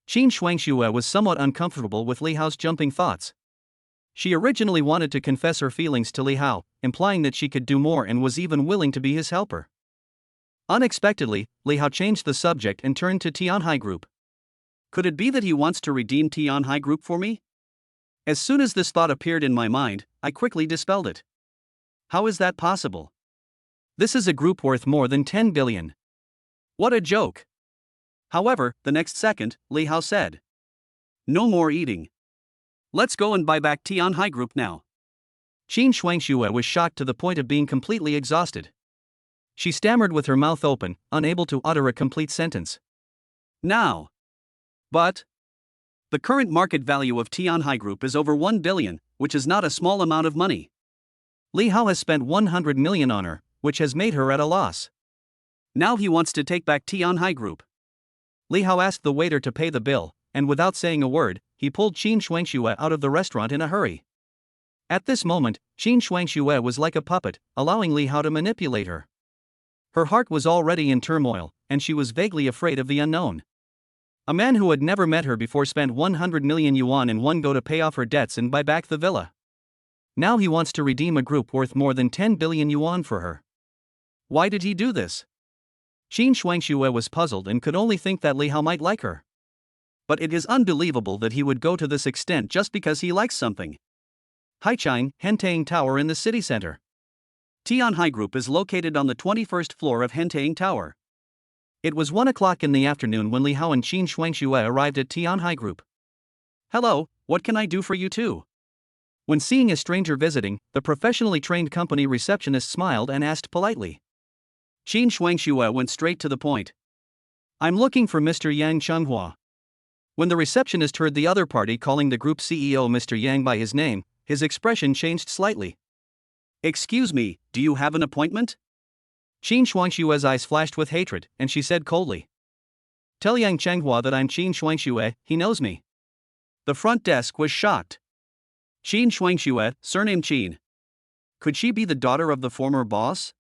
Qin Shuangxue was somewhat uncomfortable with Li Hao's jumping thoughts. She originally wanted to confess her feelings to Li Hao, implying that she could do more and was even willing to be his helper. Unexpectedly, Li Hao changed the subject and turned to Tianhai Group. "Could it be that he wants to redeem Tianhai Group for me?" As soon as this thought appeared in my mind, I quickly dispelled it. "How is that possible? This is a group worth more than 10 billion. What a joke." However, the next second, Li Hao said, "No more eating. Let's go and buy back Tianhai Group now." Qin Shuangxue was shocked to the point of being completely exhausted. She stammered with her mouth open, unable to utter a complete sentence. "Now. But The current market value of Tianhai Group is over 1 billion, which is not a small amount of money. Li Hao has spent 100 million on her, which has made her at a loss. Now he wants to take back Tianhai Group. Li Hao asked the waiter to pay the bill, and without saying a word, he pulled Qin Shuangxue out of the restaurant in a hurry. At this moment, Qin Shuangxue was like a puppet, allowing Li Hao to manipulate her. Her heart was already in turmoil, and she was vaguely afraid of the unknown. A man who had never met her before spent 100 million yuan in one go to pay off her debts and buy back the villa. Now he wants to redeem a group worth more than 10 billion yuan for her. Why did he do this? Qin Shuangxue was puzzled and could only think that Li Hao might like her. But it is unbelievable that he would go to this extent just because he likes something. Haichang, Hentang Tower in the city center. Tianhai Group is located on the 21st floor of Hentang Tower. It was 1 o'clock in the afternoon when Li Hao and Qin Shuangxue arrived at Tianhai Group. Hello, what can I do for you too? When seeing a stranger visiting, the professionally trained company receptionist smiled and asked politely. Qin Shuangxue went straight to the point. I'm looking for Mr. Yang Chenghua. When the receptionist heard the other party calling the group CEO Mr. Yang by his name, his expression changed slightly. Excuse me, do you have an appointment? Qin Shuangxue's eyes flashed with hatred, and she said coldly. Tell Yang Chenghua that I'm Qin Shuangxue, he knows me. The front desk was shocked. Qin Shuangxue, surname Qin. Could she be the daughter of the former boss?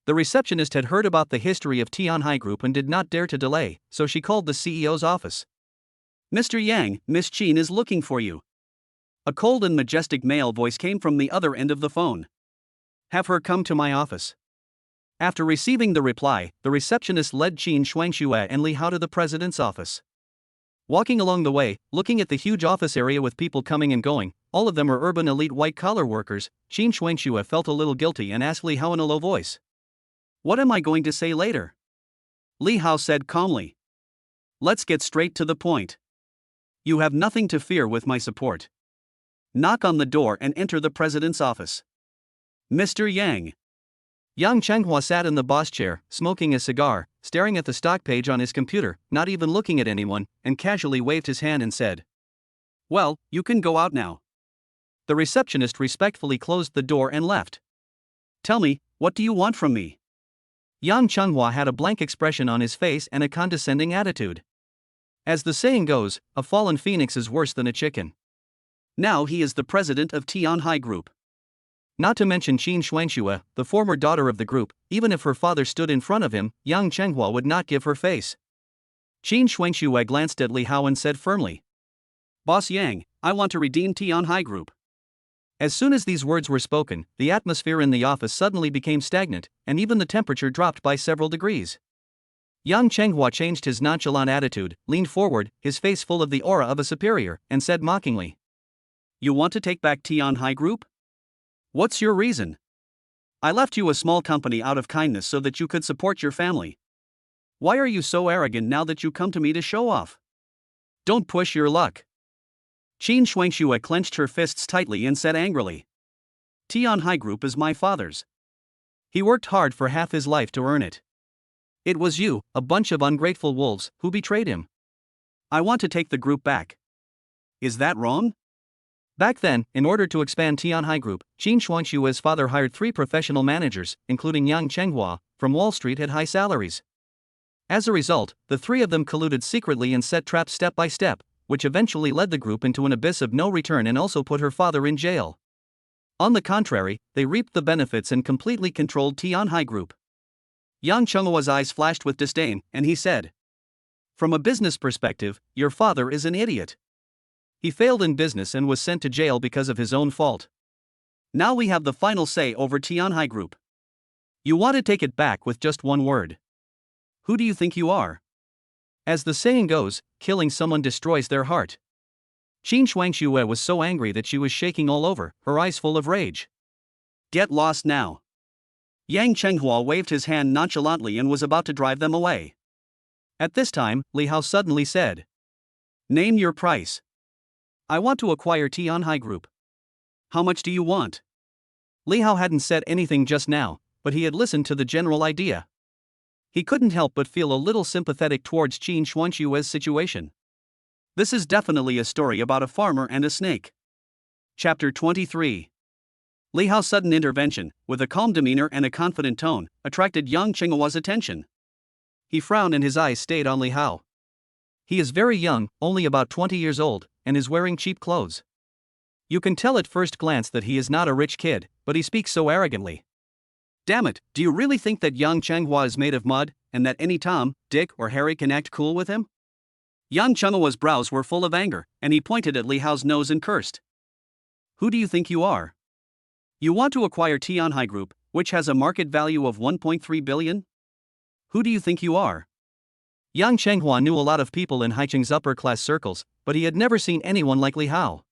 The receptionist had heard about the history of Tianhai Group and did not dare to delay, so she called the CEO's office. Mr. Yang, Miss Qin is looking for you. A cold and majestic male voice came from the other end of the phone. Have her come to my office. After receiving the reply, the receptionist led Qin Shuangxue and Li Hao to the president's office. Walking along the way, looking at the huge office area with people coming and going, all of them are urban elite white-collar workers, Qin Shuangxue felt a little guilty and asked Li Hao in a low voice. What am I going to say later? Li Hao said calmly. Let's get straight to the point. You have nothing to fear with my support. Knock on the door and enter the president's office. Mr. Yang. Yang Chenghua sat in the boss chair, smoking a cigar, staring at the stock page on his computer, not even looking at anyone, and casually waved his hand and said, Well, you can go out now. The receptionist respectfully closed the door and left. Tell me, what do you want from me? Yang Chenghua had a blank expression on his face and a condescending attitude. As the saying goes, a fallen phoenix is worse than a chicken. Now he is the president of Tianhai Group. Not to mention Qin Shuangxue, the former daughter of the group, even if her father stood in front of him, Yang Chenghua would not give her face. Qin Shuangxue glanced at Li Hao and said firmly, Boss Yang, I want to redeem Tianhai Group. As soon as these words were spoken, the atmosphere in the office suddenly became stagnant, and even the temperature dropped by several degrees. Yang Chenghua changed his nonchalant attitude, leaned forward, his face full of the aura of a superior, and said mockingly, You want to take back Tianhai Group? What's your reason? I left you a small company out of kindness so that you could support your family. Why are you so arrogant now that you come to me to show off? Don't push your luck. Qin Shuangxue clenched her fists tightly and said angrily, Tianhai Group is my father's. He worked hard for half his life to earn it. It was you, a bunch of ungrateful wolves, who betrayed him. I want to take the group back. Is that wrong? Back then, in order to expand Tianhai Group, Qin Shuangxue's father hired 3 professional managers, including Yang Chenghua, from Wall Street at high salaries. As a result, the 3 of them colluded secretly and set traps step by step, which eventually led the group into an abyss of no return and also put her father in jail. On the contrary, they reaped the benefits and completely controlled Tianhai Group. Yang Chenghua's eyes flashed with disdain, and he said, From a business perspective, your father is an idiot. He failed in business and was sent to jail because of his own fault. Now we have the final say over Tianhai Group. You want to take it back with just one word. Who do you think you are? As the saying goes, killing someone destroys their heart. Qin Shuangxue was so angry that she was shaking all over, her eyes full of rage. Get lost now. Yang Chenghua waved his hand nonchalantly and was about to drive them away. At this time, Li Hao suddenly said, Name your price. I want to acquire Tianhai Group. How much do you want? Li Hao hadn't said anything just now, but he had listened to the general idea. He couldn't help but feel a little sympathetic towards Qin Shuangxue's situation. This is definitely a story about a farmer and a snake. Chapter 23. Li Hao's sudden intervention, with a calm demeanor and a confident tone, attracted Yang Chenghua's attention. He frowned and his eyes stayed on Li Hao. He is very young, only about 20 years old, and is wearing cheap clothes. You can tell at first glance that he is not a rich kid, but he speaks so arrogantly. Damn it, do you really think that Yang Chenghua is made of mud, and that any Tom, Dick, or Harry can act cool with him? Yang Chenghua's brows were full of anger, and he pointed at Li Hao's nose and cursed. Who do you think you are? You want to acquire Tianhai Group, which has a market value of 1.3 billion? Who do you think you are? Yang Chenghua knew a lot of people in Haicheng's upper-class circles, but he had never seen anyone like Li Hao.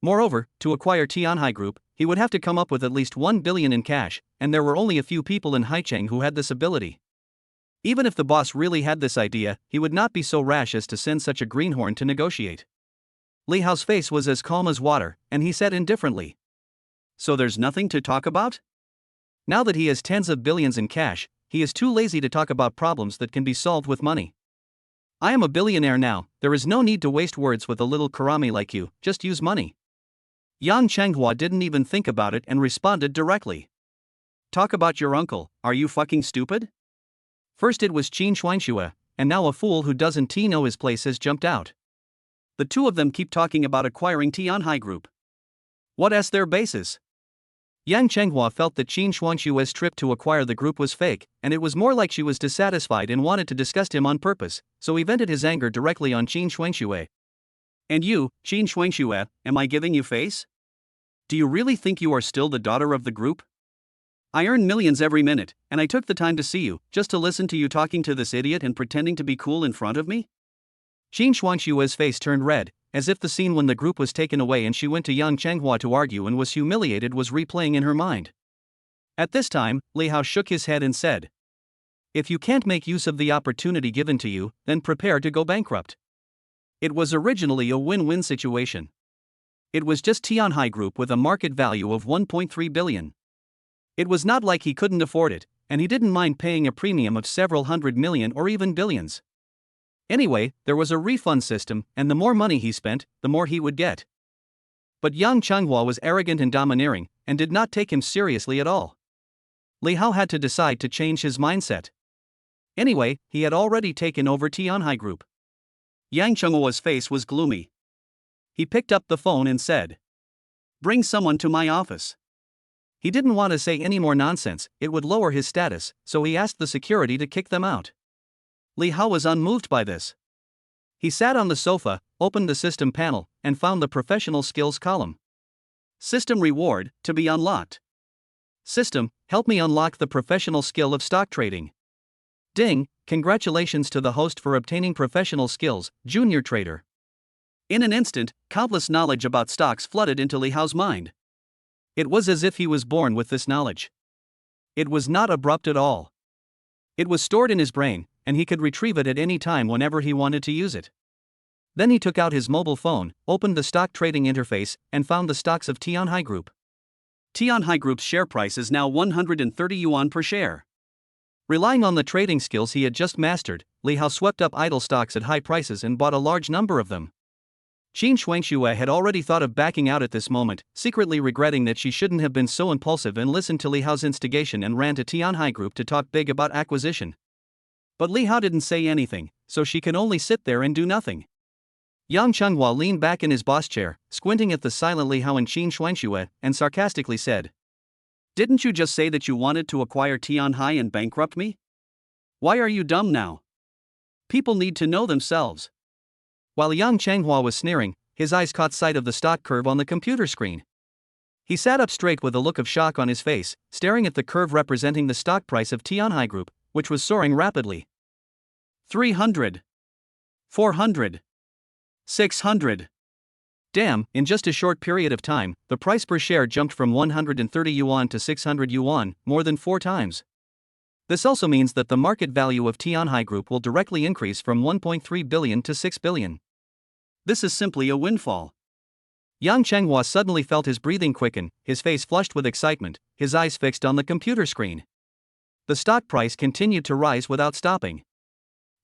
Moreover, to acquire Tianhai Group, he would have to come up with at least 1 billion in cash, and there were only a few people in Haicheng who had this ability. Even if the boss really had this idea, he would not be so rash as to send such a greenhorn to negotiate. Li Hao's face was as calm as water, and he said indifferently. So there's nothing to talk about? Now that he has tens of billions in cash, he is too lazy to talk about problems that can be solved with money. I am a billionaire now, there is no need to waste words with a little karami like you, just use money. Yang Chenghua didn't even think about it and responded directly. Talk about your uncle, are you fucking stupid? First it was Qin Shuangxue, and now a fool who doesn't know his place has jumped out. The two of them keep talking about acquiring Tianhai Group. What is their basis? Yang Chenghua felt that Qin Shuangxue's trip to acquire the group was fake, and it was more like she was dissatisfied and wanted to disgust him on purpose, so he vented his anger directly on Qin Shuangxue. And you, Qin Shuangxue, am I giving you face? Do you really think you are still the daughter of the group? I earn millions every minute, and I took the time to see you, just to listen to you talking to this idiot and pretending to be cool in front of me? Qin Shuangxue's face turned red, as if the scene when the group was taken away and she went to Yang Chenghua to argue and was humiliated was replaying in her mind. At this time, Li Hao shook his head and said, if you can't make use of the opportunity given to you, then prepare to go bankrupt. It was originally a win-win situation. It was just Tianhai Group with a market value of 1.3 billion. It was not like he couldn't afford it, and he didn't mind paying a premium of several hundred million or even billions. Anyway, there was a refund system, and the more money he spent, the more he would get. But Yang Chenghua was arrogant and domineering, and did not take him seriously at all. Li Hao had to decide to change his mindset. Anyway, he had already taken over Tianhai Group. Yang Chenghua's face was gloomy. He picked up the phone and said, bring someone to my office. He didn't want to say any more nonsense, it would lower his status, so he asked the security to kick them out. Li Hao was unmoved by this. He sat on the sofa, opened the system panel, and found the professional skills column. System reward, to be unlocked. System, help me unlock the professional skill of stock trading. Ding, congratulations to the host for obtaining professional skills, junior trader. In an instant, countless knowledge about stocks flooded into Li Hao's mind. It was as if he was born with this knowledge. It was not abrupt at all. It was stored in his brain, and he could retrieve it at any time whenever he wanted to use it. Then he took out his mobile phone, opened the stock trading interface, and found the stocks of Tianhai Group. Tianhai Group's share price is now 130 yuan per share. Relying on the trading skills he had just mastered, Li Hao swept up idle stocks at high prices and bought a large number of them. Qin Shuangxue had already thought of backing out at this moment, secretly regretting that she shouldn't have been so impulsive and listened to Li Hao's instigation and ran to Tianhai Group to talk big about acquisition. But Li Hao didn't say anything, so she could only sit there and do nothing. Yang Chenghua leaned back in his boss chair, squinting at the silent Li Hao and Qin Shuangxue, and sarcastically said, didn't you just say that you wanted to acquire Tianhai and bankrupt me? Why are you dumb now? People need to know themselves. While Yang Chenghua was sneering, his eyes caught sight of the stock curve on the computer screen. He sat up straight with a look of shock on his face, staring at the curve representing the stock price of Tianhai Group, which was soaring rapidly. 300. 400. 600. Damn, in just a short period of time, the price per share jumped from 130 yuan to 600 yuan, more than 4 times. This also means that the market value of Tianhai Group will directly increase from 1.3 billion to 6 billion. This is simply a windfall. Yang Chenghua suddenly felt his breathing quicken, his face flushed with excitement, his eyes fixed on the computer screen. The stock price continued to rise without stopping.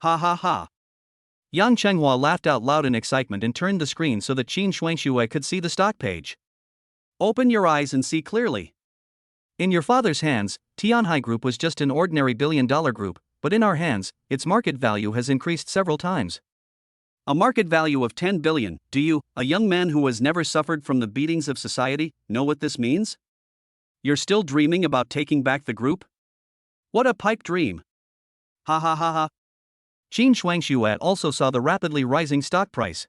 Ha ha ha. Yang Chenghua laughed out loud in excitement and turned the screen so that Qin Shuangxue could see the stock page. Open your eyes and see clearly. In your father's hands, Tianhai Group was just an ordinary billion-dollar group, but in our hands, its market value has increased several times. A market value of 10 billion. Do you, a young man who has never suffered from the beatings of society, know what this means? You're still dreaming about taking back the group? What a pipe dream. Ha ha ha ha. Qin Shuangxue also saw the rapidly rising stock price.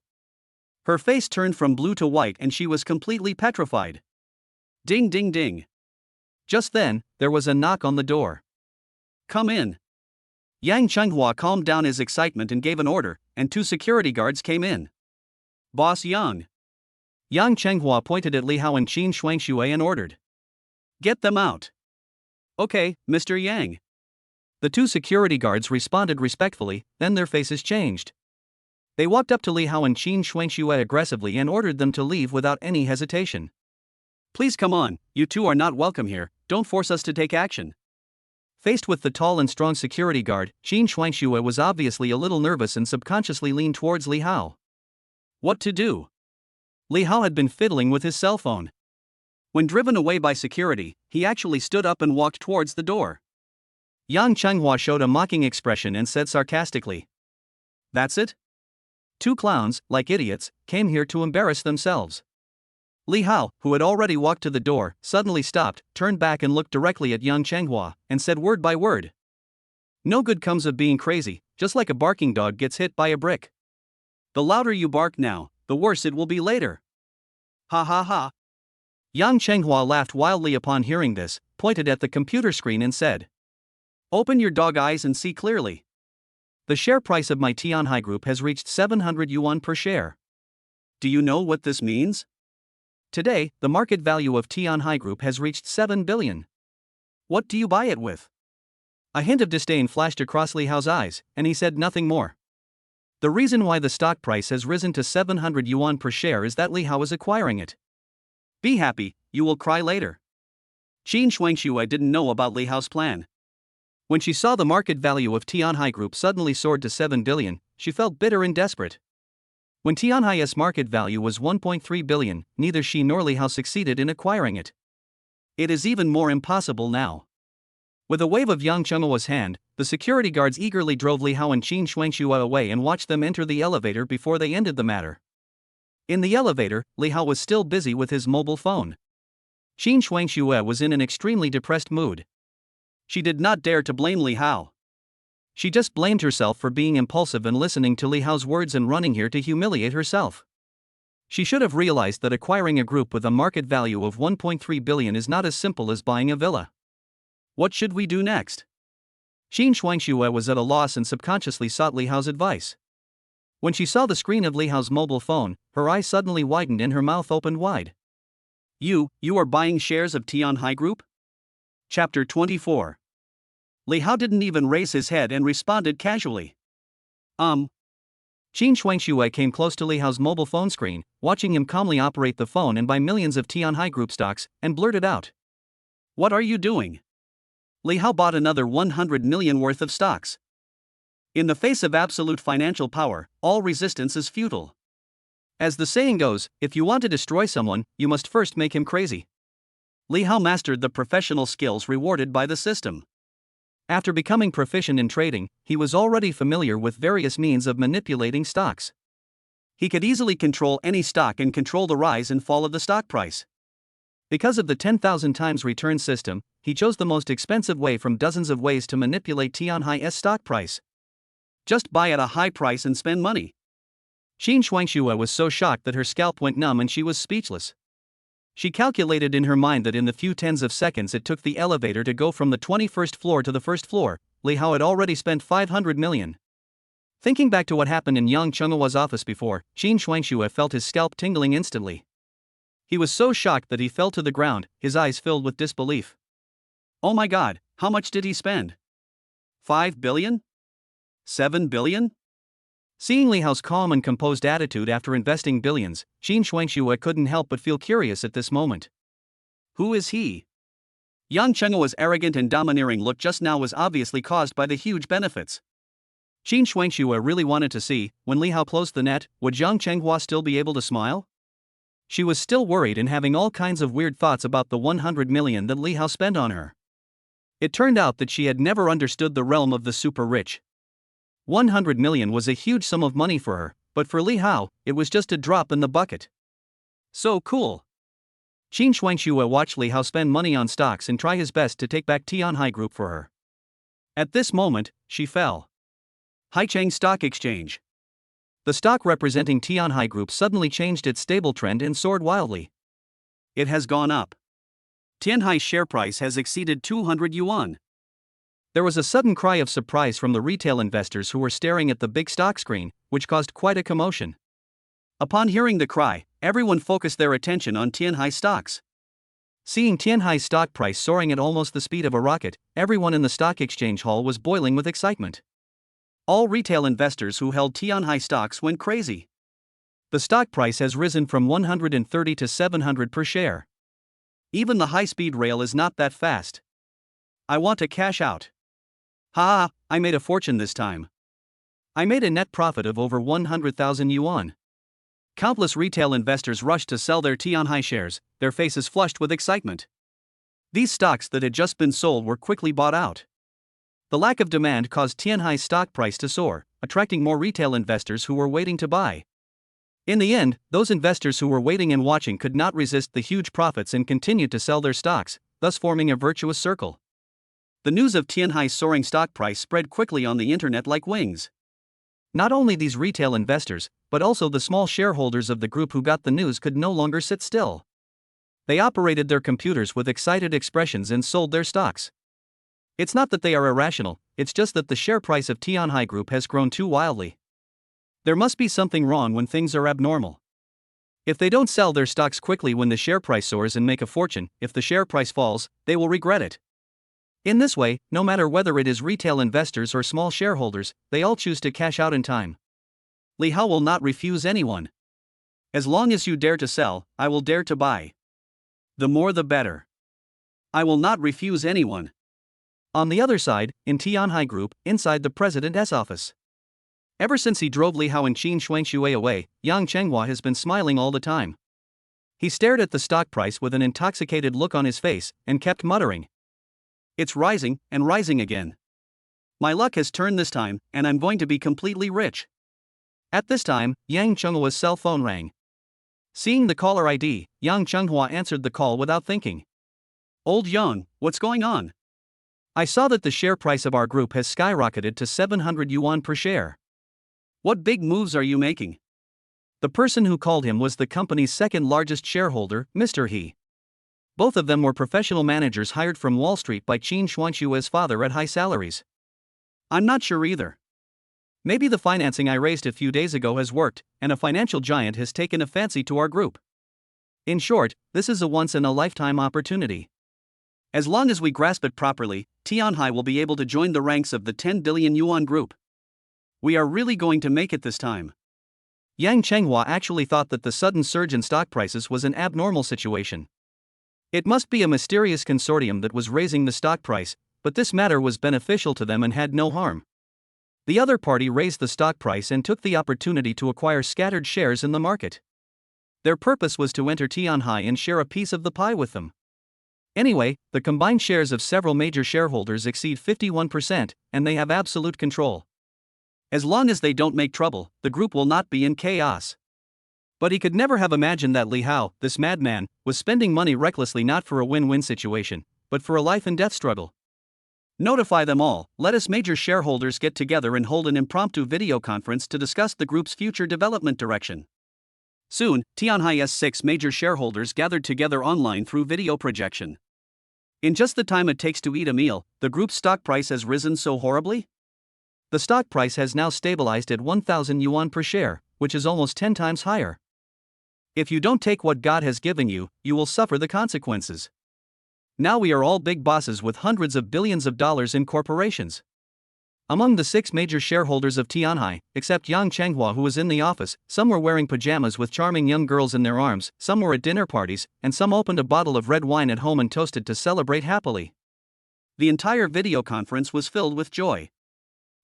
Her face turned from blue to white and she was completely petrified. Ding ding ding. Just then, there was a knock on the door. Come in. Yang Chenghua calmed down his excitement and gave an order, and 2 security guards came in. Boss Yang. Yang Chenghua pointed at Li Hao and Qin Shuangxue and ordered. Get them out. Okay, Mr. Yang. The 2 security guards responded respectfully, then their faces changed. They walked up to Li Hao and Qin Shuangxue aggressively and ordered them to leave without any hesitation. Please come on, you 2 are not welcome here, don't force us to take action. Faced with the tall and strong security guard, Qin Shuangxue was obviously a little nervous and subconsciously leaned towards Li Hao. What to do? Li Hao had been fiddling with his cell phone. When driven away by security, he actually stood up and walked towards the door. Yang Chenghua showed a mocking expression and said sarcastically. That's it? 2 clowns, like idiots, came here to embarrass themselves. Li Hao, who had already walked to the door, suddenly stopped, turned back and looked directly at Yang Chenghua, and said word by word. No good comes of being crazy, just like a barking dog gets hit by a brick. The louder you bark now, the worse it will be later. Ha ha ha. Yang Chenghua laughed wildly upon hearing this, pointed at the computer screen and said. Open your dog eyes and see clearly. The share price of my Tianhai Group has reached 700 yuan per share. Do you know what this means? Today, the market value of Tianhai Group has reached 7 billion. What do you buy it with? A hint of disdain flashed across Li Hao's eyes, and he said nothing more. The reason why the stock price has risen to 700 yuan per share is that Li Hao is acquiring it. Be happy, you will cry later. Qin Shuangxue didn't know about Li Hao's plan. When she saw the market value of Tianhai Group suddenly soared to 7 billion, she felt bitter and desperate. When Tianhai's market value was 1.3 billion, neither she nor Li Hao succeeded in acquiring it. It is even more impossible now. With a wave of Yang Chenghua's hand, the security guards eagerly drove Li Hao and Qin Shuangxue away and watched them enter the elevator before they ended the matter. In the elevator, Li Hao was still busy with his mobile phone. Qin Shuangxue was in an extremely depressed mood. She did not dare to blame Li Hao. She just blamed herself for being impulsive and listening to Li Hao's words and running here to humiliate herself. She should have realized that acquiring a group with a market value of 1.3 billion is not as simple as buying a villa. What should we do next? Qin Shuangxue was at a loss and subconsciously sought Li Hao's advice. When she saw the screen of Li Hao's mobile phone, her eyes suddenly widened and her mouth opened wide. You are buying shares of Tianhai Group? Chapter 24. Li Hao didn't even raise his head and responded casually. Qin Shuangxue came close to Li Hao's mobile phone screen, watching him calmly operate the phone and buy millions of Tianhai Group stocks, and blurted out. What are you doing? Li Hao bought another 100 million worth of stocks. In the face of absolute financial power, all resistance is futile. As the saying goes, if you want to destroy someone, you must first make him crazy. Li Hao mastered the professional skills rewarded by the system. After becoming proficient in trading, he was already familiar with various means of manipulating stocks. He could easily control any stock and control the rise and fall of the stock price. Because of the 10,000 times return system, he chose the most expensive way from dozens of ways to manipulate Tianhai's stock price. Just buy at a high price and spend money. Qin Shuangxue was so shocked that her scalp went numb and she was speechless. She calculated in her mind that in the few tens of seconds it took the elevator to go from the 21st floor to the first floor, Li Hao had already spent 500 million. Thinking back to what happened in Yang Chenghua's office before, Qin Shuangxue felt his scalp tingling instantly. He was so shocked that he fell to the ground, his eyes filled with disbelief. Oh my god, how much did he spend? 5 billion? 7 billion? Seeing Li Hao's calm and composed attitude after investing billions, Qin Shuangxue couldn't help but feel curious at this moment. Who is he? Yang Chenghua's arrogant and domineering look just now was obviously caused by the huge benefits. Qin Shuangxue really wanted to see, when Li Hao closed the net, would Yang Chenghua still be able to smile? She was still worried and having all kinds of weird thoughts about the 100 million that Li Hao spent on her. It turned out that she had never understood the realm of the super rich. 100 million was a huge sum of money for her, but for Li Hao, it was just a drop in the bucket. So cool. Qin Shuangxue watched Li Hao spend money on stocks and try his best to take back Tianhai Group for her. At this moment, she fell. Haicheng Stock Exchange. The stock representing Tianhai Group suddenly changed its stable trend and soared wildly. It has gone up. Tianhai's share price has exceeded 200 yuan. There was a sudden cry of surprise from the retail investors who were staring at the big stock screen, which caused quite a commotion. Upon hearing the cry, everyone focused their attention on Tianhai stocks. Seeing Tianhai's stock price soaring at almost the speed of a rocket, everyone in the stock exchange hall was boiling with excitement. All retail investors who held Tianhai stocks went crazy. The stock price has risen from 130 to 700 per share. Even the high-speed rail is not that fast. I want to cash out. Ha! I made a fortune this time. I made a net profit of over 100,000 yuan. Countless retail investors rushed to sell their Tianhai shares, their faces flushed with excitement. These stocks that had just been sold were quickly bought out. The lack of demand caused Tianhai's stock price to soar, attracting more retail investors who were waiting to buy. In the end, those investors who were waiting and watching could not resist the huge profits and continued to sell their stocks, thus forming a virtuous circle. The news of Tianhai's soaring stock price spread quickly on the internet like wings. Not only these retail investors, but also the small shareholders of the group who got the news could no longer sit still. They operated their computers with excited expressions and sold their stocks. It's not that they are irrational, it's just that the share price of Tianhai Group has grown too wildly. There must be something wrong when things are abnormal. If they don't sell their stocks quickly when the share price soars and make a fortune, if the share price falls, they will regret it. In this way, no matter whether it is retail investors or small shareholders, they all choose to cash out in time. Li Hao will not refuse anyone. As long as you dare to sell, I will dare to buy. The more the better. I will not refuse anyone. On the other side, in Tianhai Group, inside the president's office. Ever since he drove Li Hao and Qin Shuangxue away, Yang Chenghua has been smiling all the time. He stared at the stock price with an intoxicated look on his face, and kept muttering. It's rising, and rising again. My luck has turned this time, and I'm going to be completely rich. At this time, Yang Chenghua's cell phone rang. Seeing the caller ID, Yang Chenghua answered the call without thinking. Old Yang, what's going on? I saw that the share price of our group has skyrocketed to 700 yuan per share. What big moves are you making? The person who called him was the company's second largest shareholder, Mr. He. Both of them were professional managers hired from Wall Street by Qin Shuangxue's father at high salaries. I'm not sure either. Maybe the financing I raised a few days ago has worked, and a financial giant has taken a fancy to our group. In short, this is a once-in-a-lifetime opportunity. As long as we grasp it properly, Tianhai will be able to join the ranks of the 10 billion yuan group. We are really going to make it this time. Yang Chenghua actually thought that the sudden surge in stock prices was an abnormal situation. It must be a mysterious consortium that was raising the stock price, but this matter was beneficial to them and had no harm. The other party raised the stock price and took the opportunity to acquire scattered shares in the market. Their purpose was to enter Tianhai and share a piece of the pie with them. Anyway, the combined shares of several major shareholders exceed 51%, and they have absolute control. As long as they don't make trouble, the group will not be in chaos. But he could never have imagined that Li Hao, this madman, was spending money recklessly not for a win-win situation, but for a life-and-death struggle. Notify them all, let us major shareholders get together and hold an impromptu video conference to discuss the group's future development direction. Soon, Tianhai's 6 major shareholders gathered together online through video projection. In just the time it takes to eat a meal, the group's stock price has risen so horribly? The stock price has now stabilized at 1,000 yuan per share, which is almost 10 times higher. If you don't take what God has given you, you will suffer the consequences. Now we are all big bosses with hundreds of billions of dollars in corporations. Among the 6 major shareholders of Tianhai, except Yang Chenghua who was in the office, some were wearing pajamas with charming young girls in their arms, some were at dinner parties, and some opened a bottle of red wine at home and toasted to celebrate happily. The entire video conference was filled with joy.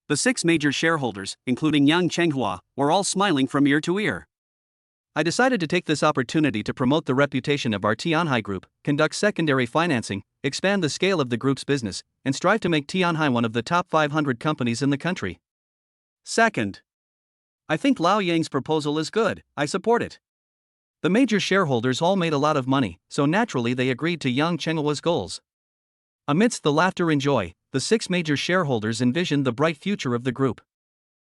The 6 major shareholders, including Yang Chenghua, were all smiling from ear to ear. I decided to take this opportunity to promote the reputation of our Tianhai Group, conduct secondary financing, expand the scale of the group's business, and strive to make Tianhai one of the top 500 companies in the country. Second, I think Lao Yang's proposal is good. I support it. The major shareholders all made a lot of money, so naturally they agreed to Yang Chenghua's goals. Amidst the laughter and joy, the 6 major shareholders envisioned the bright future of the group.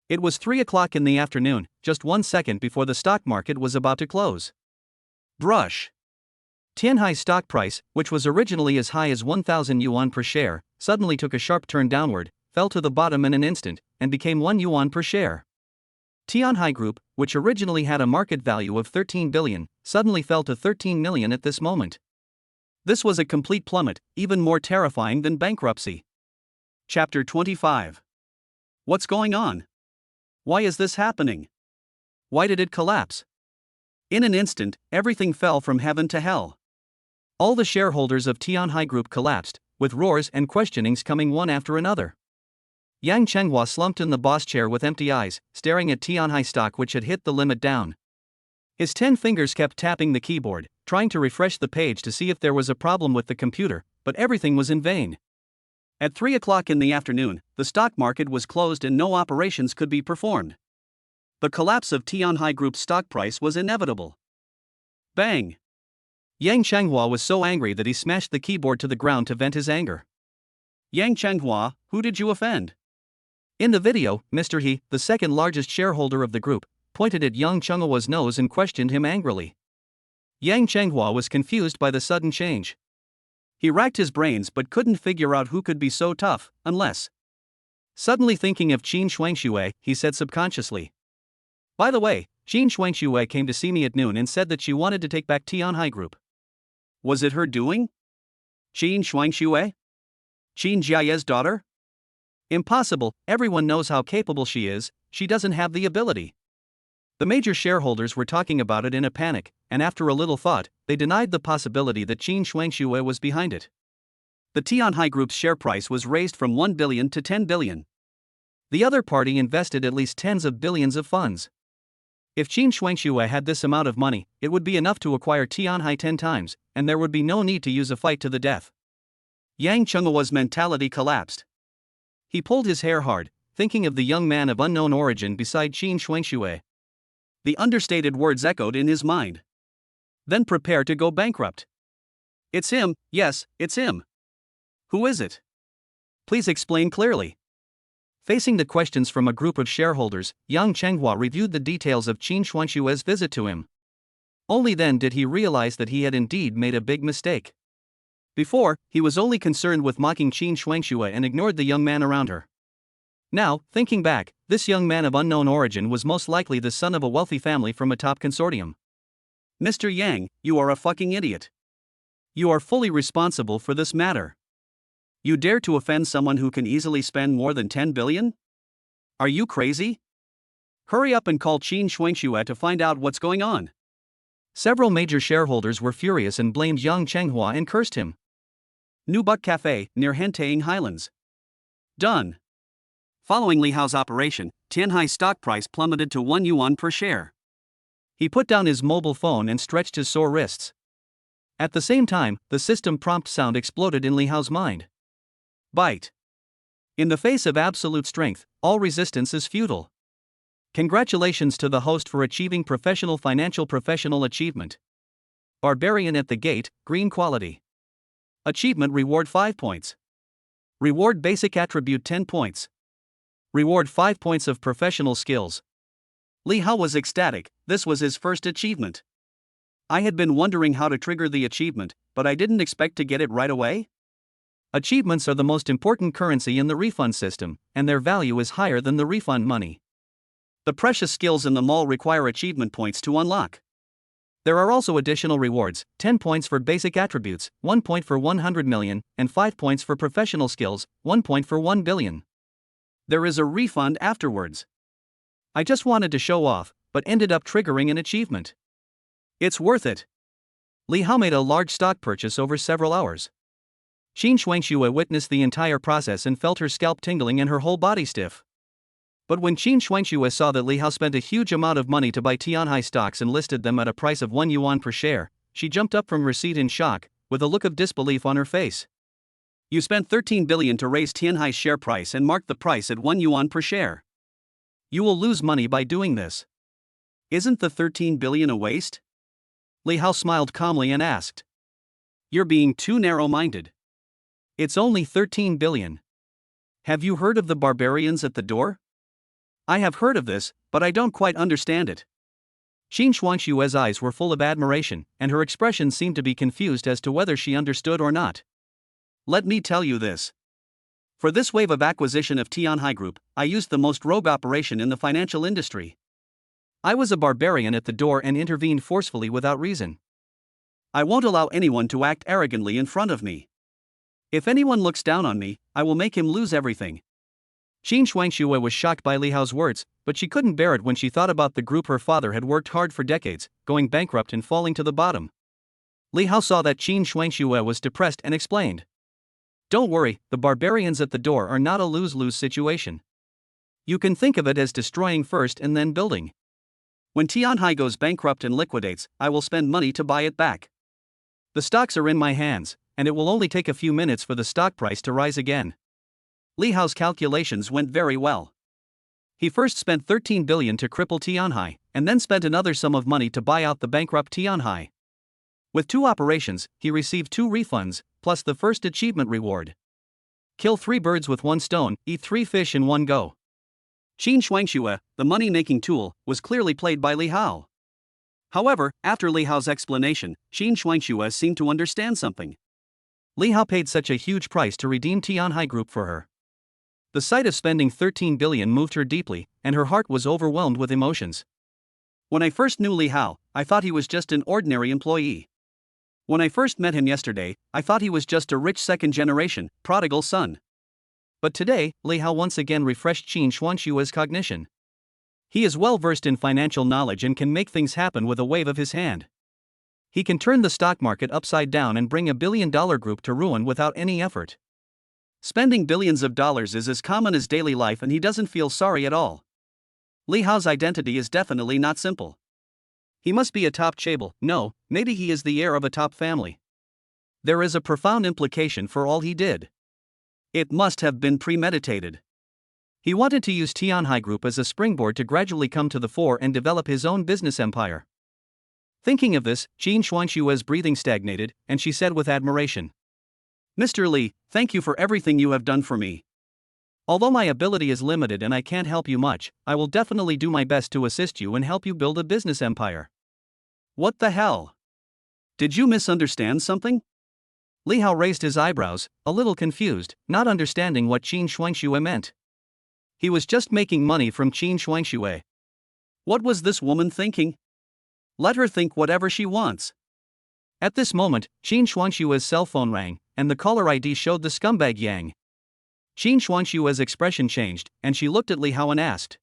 It was 3 o'clock in the afternoon, just 1 second before the stock market was about to close. Brush. Tianhai's stock price, which was originally as high as 1,000 yuan per share, suddenly took a sharp turn downward, fell to the bottom in an instant, and became 1 yuan per share. Tianhai Group, which originally had a market value of 13 billion, suddenly fell to 13 million at this moment. This was a complete plummet, even more terrifying than bankruptcy. Chapter 25. What's going on? Why is this happening? Why did it collapse? In an instant, everything fell from heaven to hell. All the shareholders of Tianhai Group collapsed, with roars and questionings coming one after another. Yang Chenghua slumped in the boss chair with empty eyes, staring at Tianhai stock which had hit the limit down. His 10 fingers kept tapping the keyboard, trying to refresh the page to see if there was a problem with the computer, but everything was in vain. At 3 o'clock in the afternoon, the stock market was closed and no operations could be performed. The collapse of Tianhai Group's stock price was inevitable. Bang! Yang Chenghua was so angry that he smashed the keyboard to the ground to vent his anger. Yang Chenghua, who did you offend? In the video, Mr. He, the second largest shareholder of the group, pointed at Yang Chenghua's nose and questioned him angrily. Yang Chenghua was confused by the sudden change. He racked his brains but couldn't figure out who could be so tough, unless. Suddenly thinking of Qin Shuangxue, he said subconsciously. By the way, Qin Shuangxue came to see me at noon and said that she wanted to take back Tianhai Group. Was it her doing? Qin Shuangxue? Qin Jiaye's daughter? Impossible, everyone knows how capable she is, she doesn't have the ability. The major shareholders were talking about it in a panic, and after a little thought, they denied the possibility that Qin Shuangxue was behind it. The Tianhai Group's share price was raised from 1 billion to 10 billion. The other party invested at least tens of billions of funds. If Qin Shuangxue had this amount of money, it would be enough to acquire Tianhai 10 times, and there would be no need to use a fight to the death. Yang Chenghua's mentality collapsed. He pulled his hair hard, thinking of the young man of unknown origin beside Qin Shuangxue. The understated words echoed in his mind. Then prepare to go bankrupt. It's him, yes, it's him. Who is it? Please explain clearly. Facing the questions from a group of shareholders, Yang Chenghua reviewed the details of Qin Shuangxue's visit to him. Only then did he realize that he had indeed made a big mistake. Before, he was only concerned with mocking Qin Shuangxue and ignored the young man around her. Now, thinking back, this young man of unknown origin was most likely the son of a wealthy family from a top consortium. Mr. Yang, you are a fucking idiot. You are fully responsible for this matter. You dare to offend someone who can easily spend more than 10 billion? Are you crazy? Hurry up and call Qin Shuangxue to find out what's going on. Several major shareholders were furious and blamed Yang Chenghua and cursed him. New Buck Cafe, near Hentaying Highlands. Done. Following Li Hao's operation, Tianhai's stock price plummeted to 1 yuan per share. He put down his mobile phone and stretched his sore wrists. At the same time, the system prompt sound exploded in Li Hao's mind. Bite. In the face of absolute strength, all resistance is futile. Congratulations to the host for achieving professional achievement. Barbarian at the gate, green quality. Achievement reward 5 points. Reward basic attribute 10 points. Reward 5 points of professional skills. Li Hao was ecstatic, this was his first achievement. I had been wondering how to trigger the achievement, but I didn't expect to get it right away. Achievements are the most important currency in the refund system, and their value is higher than the refund money. The precious skills in the mall require achievement points to unlock. There are also additional rewards, 10 points for basic attributes, 1 point for 100 million, and 5 points for professional skills, 1 point for 1 billion. There is a refund afterwards. I just wanted to show off, but ended up triggering an achievement. It's worth it. Li Hao made a large stock purchase over several hours. Qin Shuangxue witnessed the entire process and felt her scalp tingling and her whole body stiff. But when Qin Shuangxue saw that Li Hao spent a huge amount of money to buy Tianhai stocks and listed them at a price of 1 yuan per share, she jumped up from her seat in shock, with a look of disbelief on her face. You spent 13 billion to raise Tianhai's share price and marked the price at 1 yuan per share. You will lose money by doing this. Isn't the 13 billion a waste? Li Hao smiled calmly and asked. You're being too narrow-minded. It's only 13 billion. Have you heard of the barbarians at the door? I have heard of this, but I don't quite understand it. Qin Shuangxue's eyes were full of admiration, and her expression seemed to be confused as to whether she understood or not. Let me tell you this. For this wave of acquisition of Tianhai Group, I used the most rogue operation in the financial industry. I was a barbarian at the door and intervened forcefully without reason. I won't allow anyone to act arrogantly in front of me. If anyone looks down on me, I will make him lose everything. Qin Shuangxue was shocked by Li Hao's words, but she couldn't bear it when she thought about the group her father had worked hard for decades, going bankrupt and falling to the bottom. Li Hao saw that Qin Shuangxue was depressed and explained. Don't worry, the barbarians at the door are not a lose-lose situation. You can think of it as destroying first and then building. When Tianhai goes bankrupt and liquidates, I will spend money to buy it back. The stocks are in my hands, and it will only take a few minutes for the stock price to rise again. Li Hao's calculations went very well. He first spent 13 billion to cripple Tianhai, and then spent another sum of money to buy out the bankrupt Tianhai. With 2 operations, he received 2 refunds, plus the first achievement reward. Kill 3 birds with 1 stone, eat 3 fish in one go. Qin Shuangxue, the money-making tool, was clearly played by Li Hao. However, after Li Hao's explanation, Qin Shuangxue seemed to understand something. Li Hao paid such a huge price to redeem Tianhai Group for her. The sight of spending 13 billion moved her deeply, and her heart was overwhelmed with emotions. When I first knew Li Hao, I thought he was just an ordinary employee. When I first met him yesterday, I thought he was just a rich second-generation, prodigal son. But today, Li Hao once again refreshed Qin Shuangxue's cognition. He is well versed in financial knowledge and can make things happen with a wave of his hand. He can turn the stock market upside down and bring a billion-dollar group to ruin without any effort. Spending billions of dollars is as common as daily life, and he doesn't feel sorry at all. Li Hao's identity is definitely not simple. He must be a top chaebol. No, maybe he is the heir of a top family. There is a profound implication for all he did. It must have been premeditated. He wanted to use Tianhai Group as a springboard to gradually come to the fore and develop his own business empire. Thinking of this, Qin Shuangxue's breathing stagnated, and she said with admiration, Mr. Li, thank you for everything you have done for me. Although my ability is limited and I can't help you much, I will definitely do my best to assist you and help you build a business empire. What the hell? Did you misunderstand something? Li Hao raised his eyebrows, a little confused, not understanding what Qin Shuangxue meant. He was just making money from Qin Shuangxue. What was this woman thinking? Let her think whatever she wants. At this moment, Qin Shuangxue's cell phone rang, and the caller ID showed the scumbag Yang. Qin Shuangxue's expression changed, and she looked at Li Hao and asked,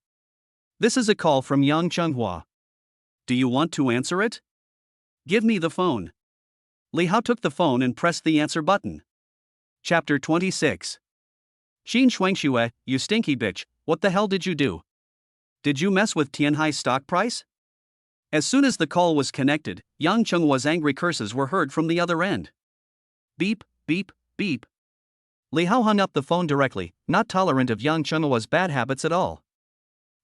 This is a call from Yang Chenghua. Do you want to answer it? Give me the phone. Li Hao took the phone and pressed the answer button. Chapter 26. Qin Shuangxue, you stinky bitch, what the hell did you do? Did you mess with Tianhai's stock price? As soon as the call was connected, Yang Chenghua's angry curses were heard from the other end. Beep, beep, beep. Li Hao hung up the phone directly, not tolerant of Yang Chenghua's bad habits at all.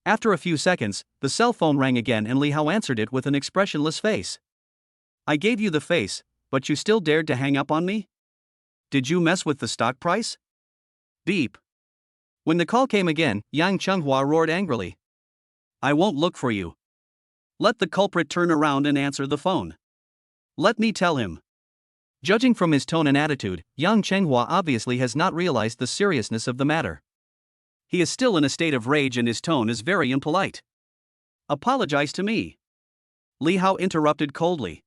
After a few seconds, the cell phone rang again and Li Hao answered it with an expressionless face. I gave you the face, but you still dared to hang up on me? Did you mess with the stock price? Beep. When the call came again, Yang Chenghua roared angrily. I won't look for you. Let the culprit turn around and answer the phone. Let me tell him. Judging from his tone and attitude, Yang Chenghua obviously has not realized the seriousness of the matter. He is still in a state of rage and his tone is very impolite. Apologize to me. Li Hao interrupted coldly.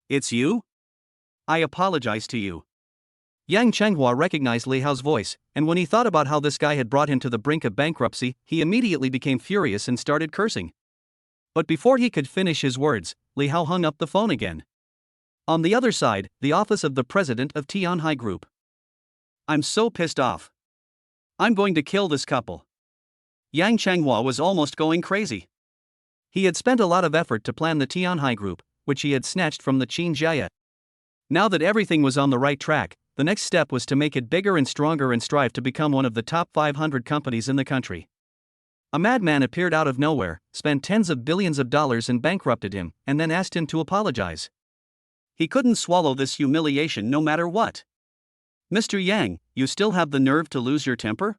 It's you? I apologize to you. Yang Chenghua recognized Li Hao's voice, and when he thought about how this guy had brought him to the brink of bankruptcy, he immediately became furious and started cursing. But before he could finish his words, Li Hao hung up the phone again. On the other side, the office of the president of Tianhai Group. I'm so pissed off. I'm going to kill this couple. Yang Changhua was almost going crazy. He had spent a lot of effort to plan the Tianhai Group, which he had snatched from the Qin Jia. Now that everything was on the right track, the next step was to make it bigger and stronger and strive to become one of the top 500 companies in the country. A madman appeared out of nowhere, spent tens of billions of dollars and bankrupted him, and then asked him to apologize. He couldn't swallow this humiliation no matter what. Mr. Yang, you still have the nerve to lose your temper?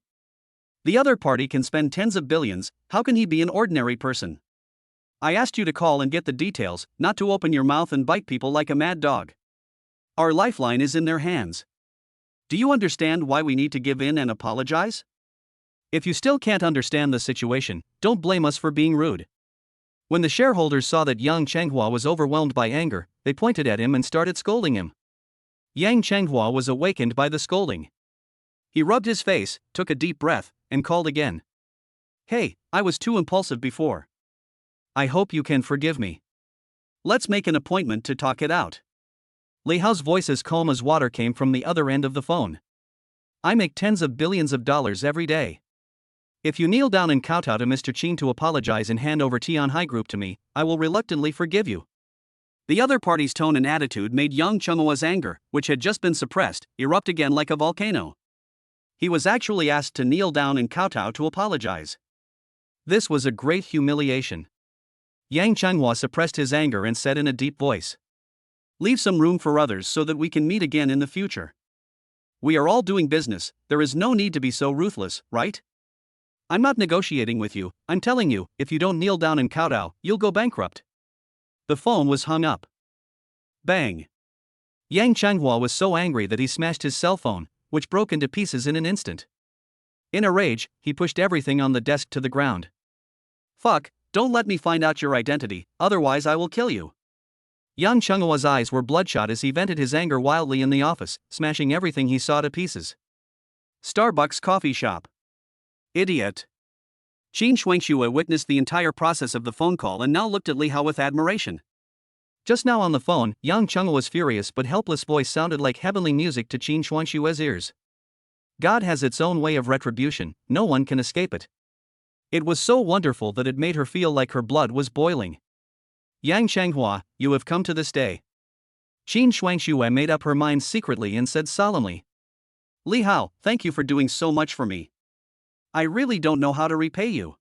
The other party can spend tens of billions, how can he be an ordinary person? I asked you to call and get the details, not to open your mouth and bite people like a mad dog. Our lifeline is in their hands. Do you understand why we need to give in and apologize? If you still can't understand the situation, don't blame us for being rude. When the shareholders saw that Yang Changhua was overwhelmed by anger, they pointed at him and started scolding him. Yang Changhua was awakened by the scolding. He rubbed his face, took a deep breath, and called again. Hey, I was too impulsive before. I hope you can forgive me. Let's make an appointment to talk it out. Li Hao's voice as calm as water came from the other end of the phone. I make tens of billions of dollars every day. If you kneel down and kowtow to Mr. Qin to apologize and hand over Tianhai Group to me, I will reluctantly forgive you. The other party's tone and attitude made Yang Chenghua's anger, which had just been suppressed, erupt again like a volcano. He was actually asked to kneel down and kowtow to apologize. This was a great humiliation. Yang Changhua suppressed his anger and said in a deep voice, leave some room for others so that we can meet again in the future. We are all doing business, there is no need to be so ruthless, right? I'm not negotiating with you, I'm telling you, if you don't kneel down and kowtow, you'll go bankrupt. The phone was hung up. Bang! Yang Changhua was so angry that he smashed his cell phone, which broke into pieces in an instant. In a rage, he pushed everything on the desk to the ground. Fuck, don't let me find out your identity, otherwise I will kill you. Yang Chenghua's eyes were bloodshot as he vented his anger wildly in the office, smashing everything he saw to pieces. Starbucks coffee shop. Idiot. Qin Shuangxue witnessed the entire process of the phone call and now looked at Li Hao with admiration. Just now on the phone, Yang Chenghua's furious but helpless voice sounded like heavenly music to Qin Shuangxue's ears. God has its own way of retribution, no one can escape it. It was so wonderful that it made her feel like her blood was boiling. Yang Changhua, you have come to this day. Qin Shuangxue made up her mind secretly and said solemnly. Li Hao, thank you for doing so much for me. I really don't know how to repay you.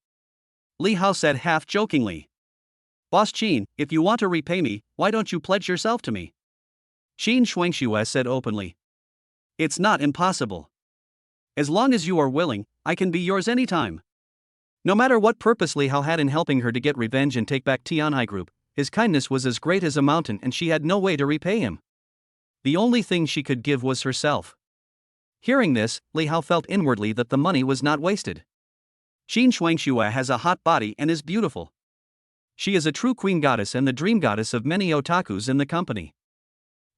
Li Hao said half-jokingly. Boss Qin, if you want to repay me, why don't you pledge yourself to me? Qin Shuangxue said openly. It's not impossible. As long as you are willing, I can be yours anytime. No matter what purpose Li Hao had in helping her to get revenge and take back Tianhai Group, his kindness was as great as a mountain and she had no way to repay him. The only thing she could give was herself. Hearing this, Li Hao felt inwardly that the money was not wasted. Qin Shuangxue has a hot body and is beautiful. She is a true queen goddess and the dream goddess of many otakus in the company.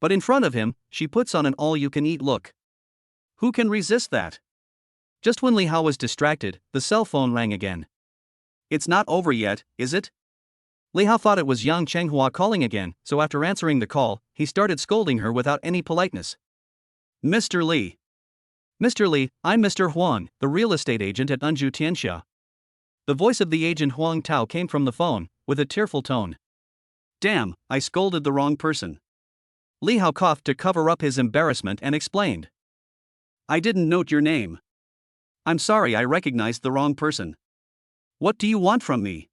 But in front of him, she puts on an all-you-can-eat look. Who can resist that? Just when Li Hao was distracted, the cell phone rang again. It's not over yet, is it? Li Hao thought it was Yang Changhua calling again, so after answering the call, he started scolding her without any politeness. Mr. Li. Mr. Li, I'm Mr. Huang, the real estate agent at Anju Tianxia. The voice of the agent Huang Tao came from the phone, with a tearful tone. Damn, I scolded the wrong person. Li Hao coughed to cover up his embarrassment and explained. I didn't note your name. I'm sorry, I recognized the wrong person. What do you want from me?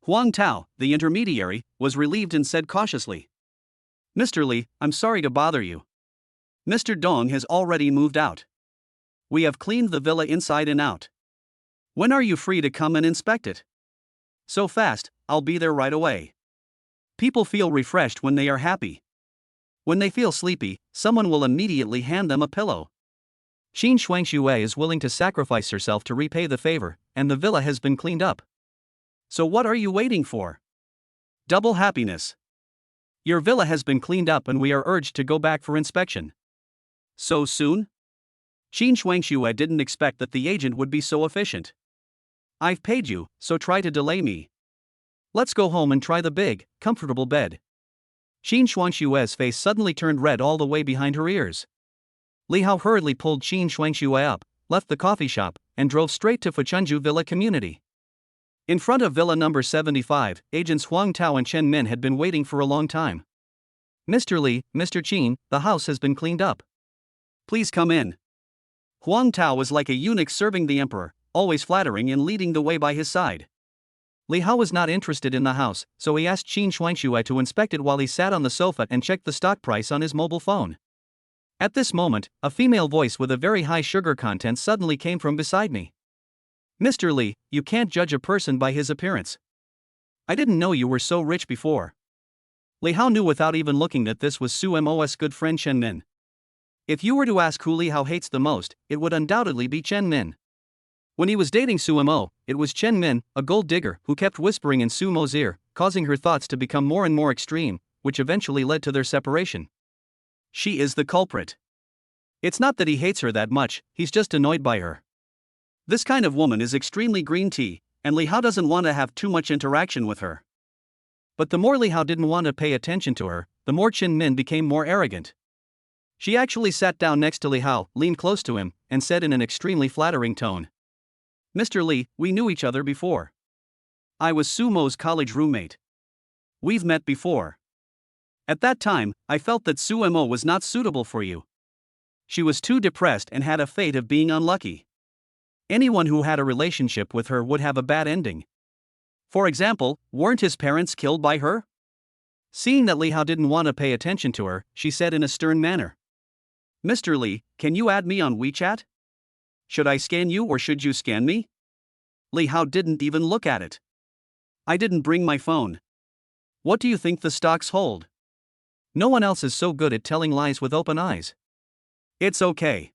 Huang Tao, the intermediary, was relieved and said cautiously. Mr. Li, I'm sorry to bother you. Mr. Dong has already moved out. We have cleaned the villa inside and out. When are you free to come and inspect it? So fast, I'll be there right away. People feel refreshed when they are happy. When they feel sleepy, someone will immediately hand them a pillow. Qin Shuangxue is willing to sacrifice herself to repay the favor, and the villa has been cleaned up. So what are you waiting for? Double happiness. Your villa has been cleaned up and we are urged to go back for inspection. So soon? Qin Shuangxue didn't expect that the agent would be so efficient. I've paid you, so try to delay me. Let's go home and try the big, comfortable bed. Qin Shuangxue's face suddenly turned red all the way behind her ears. Li Hao hurriedly pulled Qin Shuangxue up, left the coffee shop, and drove straight to Fuchunju Villa community. In front of Villa number 75, agents Huang Tao and Chen Min had been waiting for a long time. "Mr. Li, Mr. Qin, the house has been cleaned up. Please come in." Huang Tao was like a eunuch serving the emperor, always flattering and leading the way by his side. Li Hao was not interested in the house, so he asked Qin Shuangxue to inspect it while he sat on the sofa and checked the stock price on his mobile phone. At this moment, a female voice with a very high sugar content suddenly came from beside me. "Mr. Li, you can't judge a person by his appearance. I didn't know you were so rich before." Li Hao knew without even looking that this was Su Mo's good friend Chen Min. If you were to ask who Li Hao hates the most, it would undoubtedly be Chen Min. When he was dating Su Mo, it was Chen Min, a gold digger, who kept whispering in Su Mo's ear, causing her thoughts to become more and more extreme, which eventually led to their separation. She is the culprit. It's not that he hates her that much, he's just annoyed by her. This kind of woman is extremely green tea, and Li Hao doesn't want to have too much interaction with her. But the more Li Hao didn't want to pay attention to her, the more Chen Min became more arrogant. She actually sat down next to Li Hao, leaned close to him, and said in an extremely flattering tone, "Mr. Li, we knew each other before. I was Su Mo's college roommate. We've met before. At that time, I felt that Su Mo was not suitable for you. She was too depressed and had a fate of being unlucky. Anyone who had a relationship with her would have a bad ending. For example, weren't his parents killed by her?" Seeing that Li Hao didn't want to pay attention to her, she said in a stern manner, "Mr. Li, can you add me on WeChat? Should I scan you or should you scan me?" Li Hao didn't even look at it. "I didn't bring my phone. What do you think the stocks hold?" No one else is so good at telling lies with open eyes. It's okay.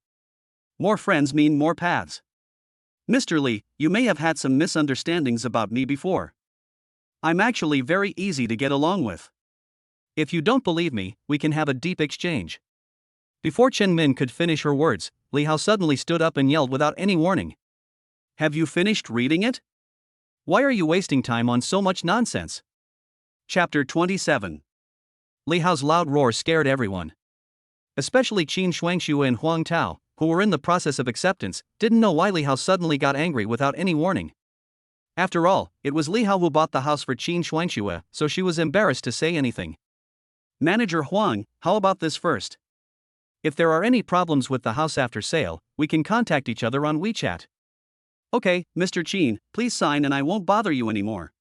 More friends mean more paths. "Mr. Li, you may have had some misunderstandings about me before. I'm actually very easy to get along with. If you don't believe me, we can have a deep exchange." Before Chen Min could finish her words, Li Hao suddenly stood up and yelled without any warning, "Have you finished reading it? Why are you wasting time on so much nonsense?" Chapter 27. Li Hao's loud roar scared everyone. Especially Qin Shuangxue and Huang Tao, who were in the process of acceptance, didn't know why Li Hao suddenly got angry without any warning. After all, it was Li Hao who bought the house for Qin Shuangxue, so she was embarrassed to say anything. "Manager Huang, how about this first? If there are any problems with the house after sale, we can contact each other on WeChat." "Okay, Mr. Qin, please sign and I won't bother you anymore."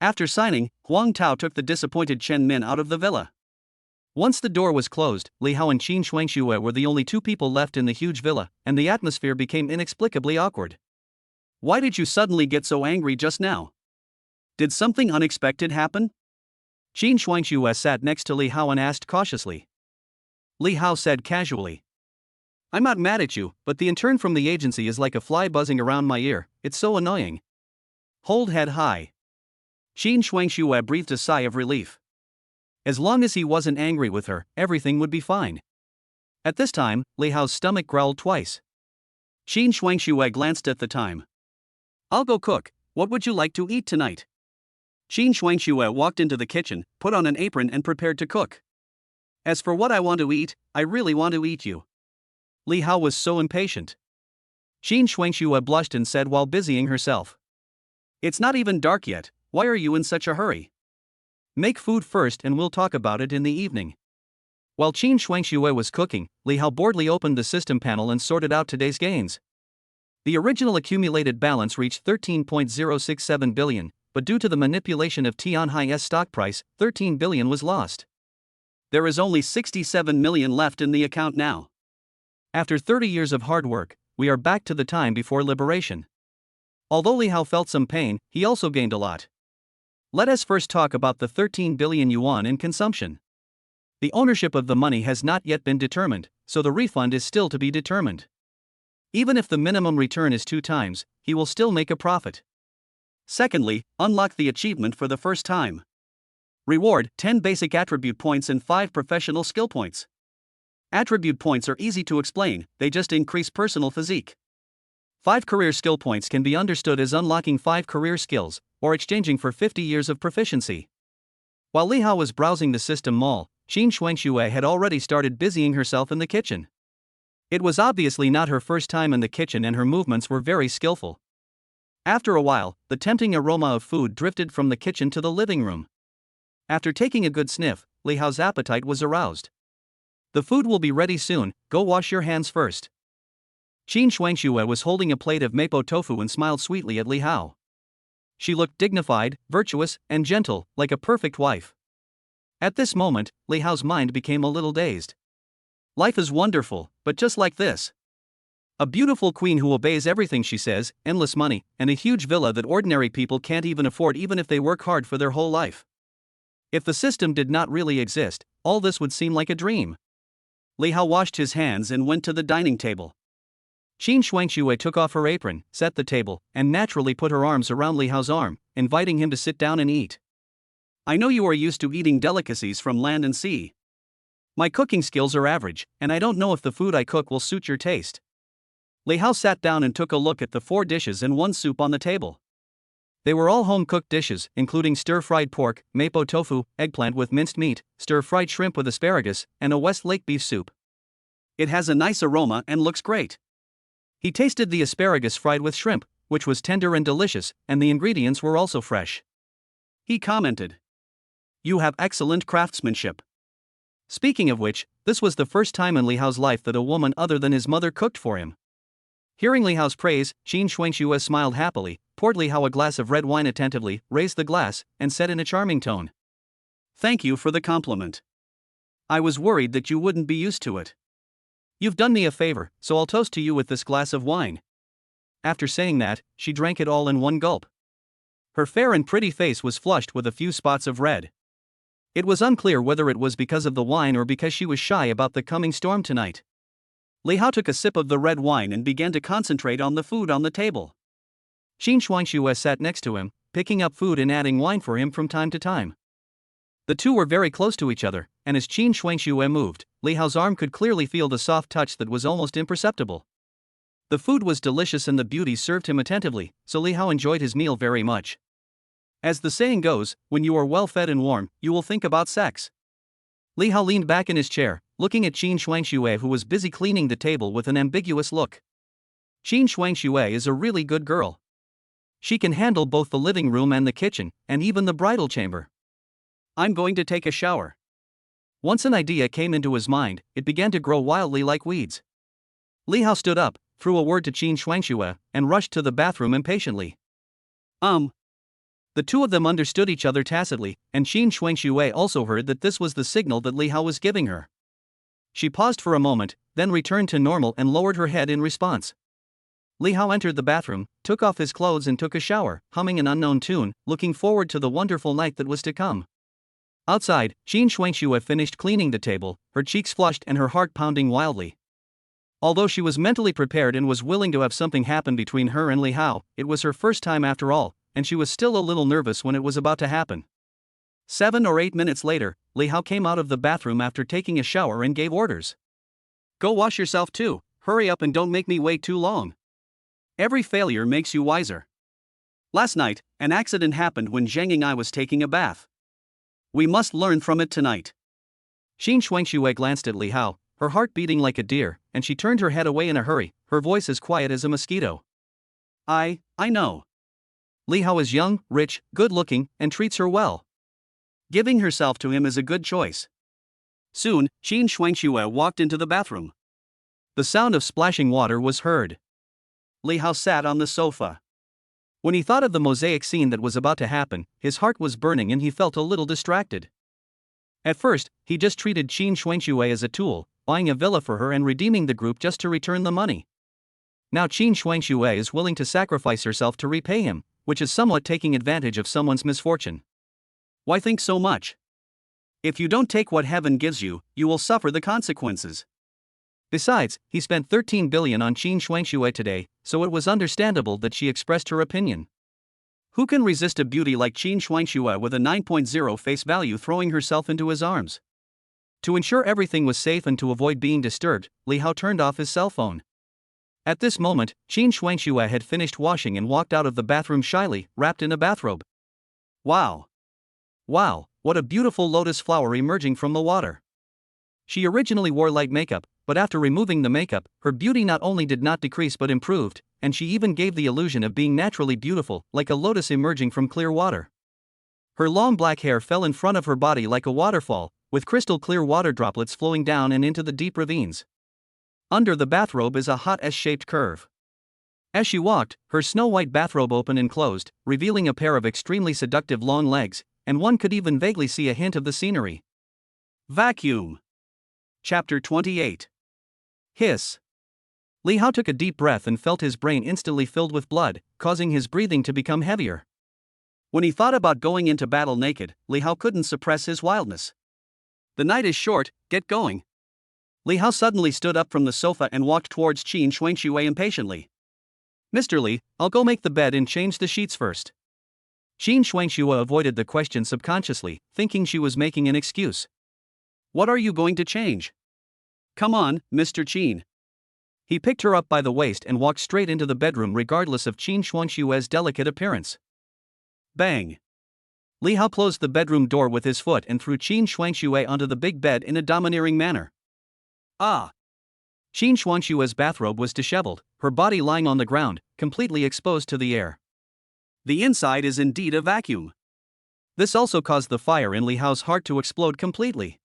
After signing, Huang Tao took the disappointed Chen Min out of the villa. Once the door was closed, Li Hao and Qin Shuangxue were the only two people left in the huge villa, and the atmosphere became inexplicably awkward. "Why did you suddenly get so angry just now? Did something unexpected happen?" Qin Shuangxue sat next to Li Hao and asked cautiously. Li Hao said casually, "I'm not mad at you, but the intern from the agency is like a fly buzzing around my ear, it's so annoying." Hold head high. Qin Shuangxue breathed a sigh of relief. As long as he wasn't angry with her, everything would be fine. At this time, Li Hao's stomach growled twice. Qin Shuangxue glanced at the time. "I'll go cook, what would you like to eat tonight?" Qin Shuangxue walked into the kitchen, put on an apron and prepared to cook. "As for what I want to eat, I really want to eat you." Li Hao was so impatient. Qin Shuangxue blushed and said while busying herself, "It's not even dark yet, why are you in such a hurry? Make food first and we'll talk about it in the evening." While Qin Shuangxue was cooking, Li Hao boredly opened the system panel and sorted out today's gains. The original accumulated balance reached 13.067 billion, but due to the manipulation of Tianhai's stock price, 13 billion was lost. There is only 67 million left in the account now. After 30 years of hard work, we are back to the time before liberation. Although Li Hao felt some pain, he also gained a lot. Let us first talk about the 13 billion yuan in consumption. The ownership of the money has not yet been determined, so the refund is still to be determined. Even if the minimum return is 2 times, he will still make a profit. Secondly, unlock the achievement for the first time. Reward 10 basic attribute points and 5 professional skill points. Attribute points are easy to explain, they just increase personal physique. 5 career skill points can be understood as unlocking 5 career skills, or exchanging for 50 years of proficiency. While Li Hao was browsing the system mall, Qin Shuangxue had already started busying herself in the kitchen. It was obviously not her first time in the kitchen and her movements were very skillful. After a while, the tempting aroma of food drifted from the kitchen to the living room. After taking a good sniff, Li Hao's appetite was aroused. The food will be ready soon, go wash your hands first. Qin Shuangxue was holding a plate of mapo tofu and smiled sweetly at Li Hao. She looked dignified, virtuous, and gentle, like a perfect wife. At this moment, Li Hao's mind became a little dazed. Life is wonderful, but just like this. A beautiful queen who obeys everything she says, endless money, and a huge villa that ordinary people can't even afford even if they work hard for their whole life. If the system did not really exist, all this would seem like a dream. Li Hao washed his hands and went to the dining table. Qin Shuangxue took off her apron, set the table, and naturally put her arms around Li Hao's arm, inviting him to sit down and eat. I know you are used to eating delicacies from land and sea. My cooking skills are average, and I don't know if the food I cook will suit your taste. Li Hao sat down and took a look at the 4 dishes and 1 soup on the table. They were all home-cooked dishes, including stir-fried pork, mapo tofu, eggplant with minced meat, stir-fried shrimp with asparagus, and a Westlake beef soup. It has a nice aroma and looks great. He tasted the asparagus fried with shrimp, which was tender and delicious, and the ingredients were also fresh. He commented, "You have excellent craftsmanship." Speaking of which, this was the first time in Li Hao's life that a woman other than his mother cooked for him. Hearing Li Hao's praise, Qin Shuangxue smiled happily, poured Li Hao a glass of red wine attentively, raised the glass, and said in a charming tone, "Thank you for the compliment. I was worried that you wouldn't be used to it. You've done me a favor, so I'll toast to you with this glass of wine." After saying that, she drank it all in one gulp. Her fair and pretty face was flushed with a few spots of red. It was unclear whether it was because of the wine or because she was shy about the coming storm tonight. Li Hao took a sip of the red wine and began to concentrate on the food on the table. Qin Shuangxue sat next to him, picking up food and adding wine for him from time to time. The two were very close to each other, and as Qin Shuangxue moved, Li Hao's arm could clearly feel the soft touch that was almost imperceptible. The food was delicious and the beauties served him attentively, so Li Hao enjoyed his meal very much. As the saying goes, when you are well fed and warm, you will think about sex. Li Hao leaned back in his chair, looking at Qin Shuangxue who was busy cleaning the table with an ambiguous look. Qin Shuangxue is a really good girl. She can handle both the living room and the kitchen, and even the bridal chamber. I'm going to take a shower. Once an idea came into his mind, it began to grow wildly like weeds. Li Hao stood up, threw a word to Qin Shuangxue, and rushed to the bathroom impatiently. The two of them understood each other tacitly, and Qin Shuangxue also heard that this was the signal that Li Hao was giving her. She paused for a moment, then returned to normal and lowered her head in response. Li Hao entered the bathroom, took off his clothes and took a shower, humming an unknown tune, looking forward to the wonderful night that was to come. Outside, Qin Shuangxue finished cleaning the table, her cheeks flushed and her heart pounding wildly. Although she was mentally prepared and was willing to have something happen between her and Li Hao, it was her first time after all, and she was still a little nervous when it was about to happen. 7 or 8 minutes later, Li Hao came out of the bathroom after taking a shower and gave orders. "Go wash yourself too, hurry up and don't make me wait too long. Every failure makes you wiser. Last night, an accident happened when Zhang and I was taking a bath. We must learn from it tonight." Qin Shuangxue glanced at Li Hao, her heart beating like a deer, and she turned her head away in a hurry, her voice as quiet as a mosquito. I know. Li Hao is young, rich, good-looking, and treats her well. Giving herself to him is a good choice. Soon, Qin Shuangxue walked into the bathroom. The sound of splashing water was heard. Li Hao sat on the sofa. When he thought of the mosaic scene that was about to happen, his heart was burning and he felt a little distracted. At first, he just treated Qin Shuangxue as a tool, buying a villa for her and redeeming the group just to return the money. Now Qin Shuangxue is willing to sacrifice herself to repay him, which is somewhat taking advantage of someone's misfortune. Why think so much? If you don't take what heaven gives you, you will suffer the consequences. Besides, he spent 13 billion on Qin Shuangxue today, so it was understandable that she expressed her opinion. Who can resist a beauty like Qin Shuangxue with a 9.0 face value throwing herself into his arms? To ensure everything was safe and to avoid being disturbed, Li Hao turned off his cell phone. At this moment, Qin Shuangxue had finished washing and walked out of the bathroom shyly, wrapped in a bathrobe. Wow! Wow, what a beautiful lotus flower emerging from the water. She originally wore light makeup, but after removing the makeup, her beauty not only did not decrease but improved, and she even gave the illusion of being naturally beautiful, like a lotus emerging from clear water. Her long black hair fell in front of her body like a waterfall, with crystal clear water droplets flowing down and into the deep ravines. Under the bathrobe is a hot S-shaped curve. As she walked, her snow-white bathrobe opened and closed, revealing a pair of extremely seductive long legs, and one could even vaguely see a hint of the scenery. Vacuum. Chapter 28. Hiss. Li Hao took a deep breath and felt his brain instantly filled with blood, causing his breathing to become heavier. When he thought about going into battle naked, Li Hao couldn't suppress his wildness. The night is short, get going. Li Hao suddenly stood up from the sofa and walked towards Qin Shuangshui impatiently. Mr. Li, I'll go make the bed and change the sheets first. Qin Shuangshui avoided the question subconsciously, thinking she was making an excuse. What are you going to change? Come on, Mr. Qin. He picked her up by the waist and walked straight into the bedroom regardless of Qin Shuangshui's delicate appearance. Bang! Li Hao closed the bedroom door with his foot and threw Qin Shuangshui onto the big bed in a domineering manner. Ah! Qin Shuangshui's bathrobe was disheveled, her body lying on the ground, completely exposed to the air. The inside is indeed a vacuum. This also caused the fire in Li Hao's heart to explode completely.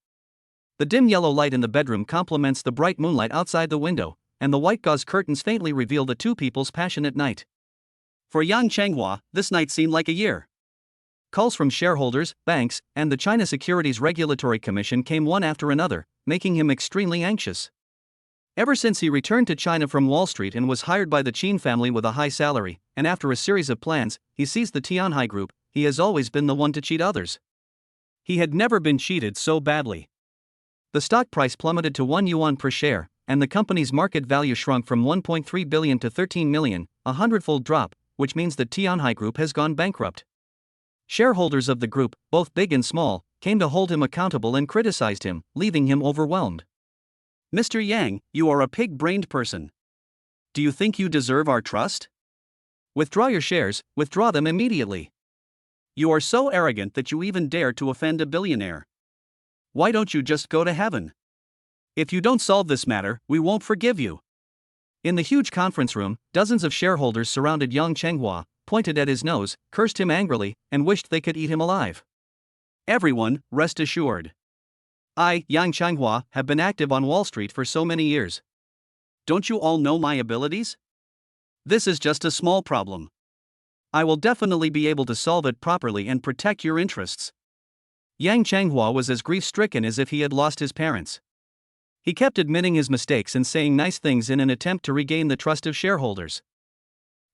The dim yellow light in the bedroom complements the bright moonlight outside the window, and the white gauze curtains faintly reveal the two people's passionate night. For Yang Chenghua, this night seemed like a year. Calls from shareholders, banks, and the China Securities Regulatory Commission came one after another, making him extremely anxious. Ever since he returned to China from Wall Street and was hired by the Qin family with a high salary, and after a series of plans, he seized the Tianhai Group, he has always been the one to cheat others. He had never been cheated so badly. The stock price plummeted to 1 yuan per share, and the company's market value shrunk from 1.3 billion to 13 million, a hundredfold drop, which means the Tianhai Group has gone bankrupt. Shareholders of the group, both big and small, came to hold him accountable and criticized him, leaving him overwhelmed. Mr. Yang, you are a pig-brained person. Do you think you deserve our trust? Withdraw your shares, withdraw them immediately. You are so arrogant that you even dare to offend a billionaire. Why don't you just go to heaven? If you don't solve this matter, we won't forgive you. In the huge conference room, dozens of shareholders surrounded Yang Chenghua, pointed at his nose, cursed him angrily, and wished they could eat him alive. Everyone, rest assured. I, Yang Chenghua, have been active on Wall Street for so many years. Don't you all know my abilities? This is just a small problem. I will definitely be able to solve it properly and protect your interests. Yang Chenghua was as grief-stricken as if he had lost his parents. He kept admitting his mistakes and saying nice things in an attempt to regain the trust of shareholders.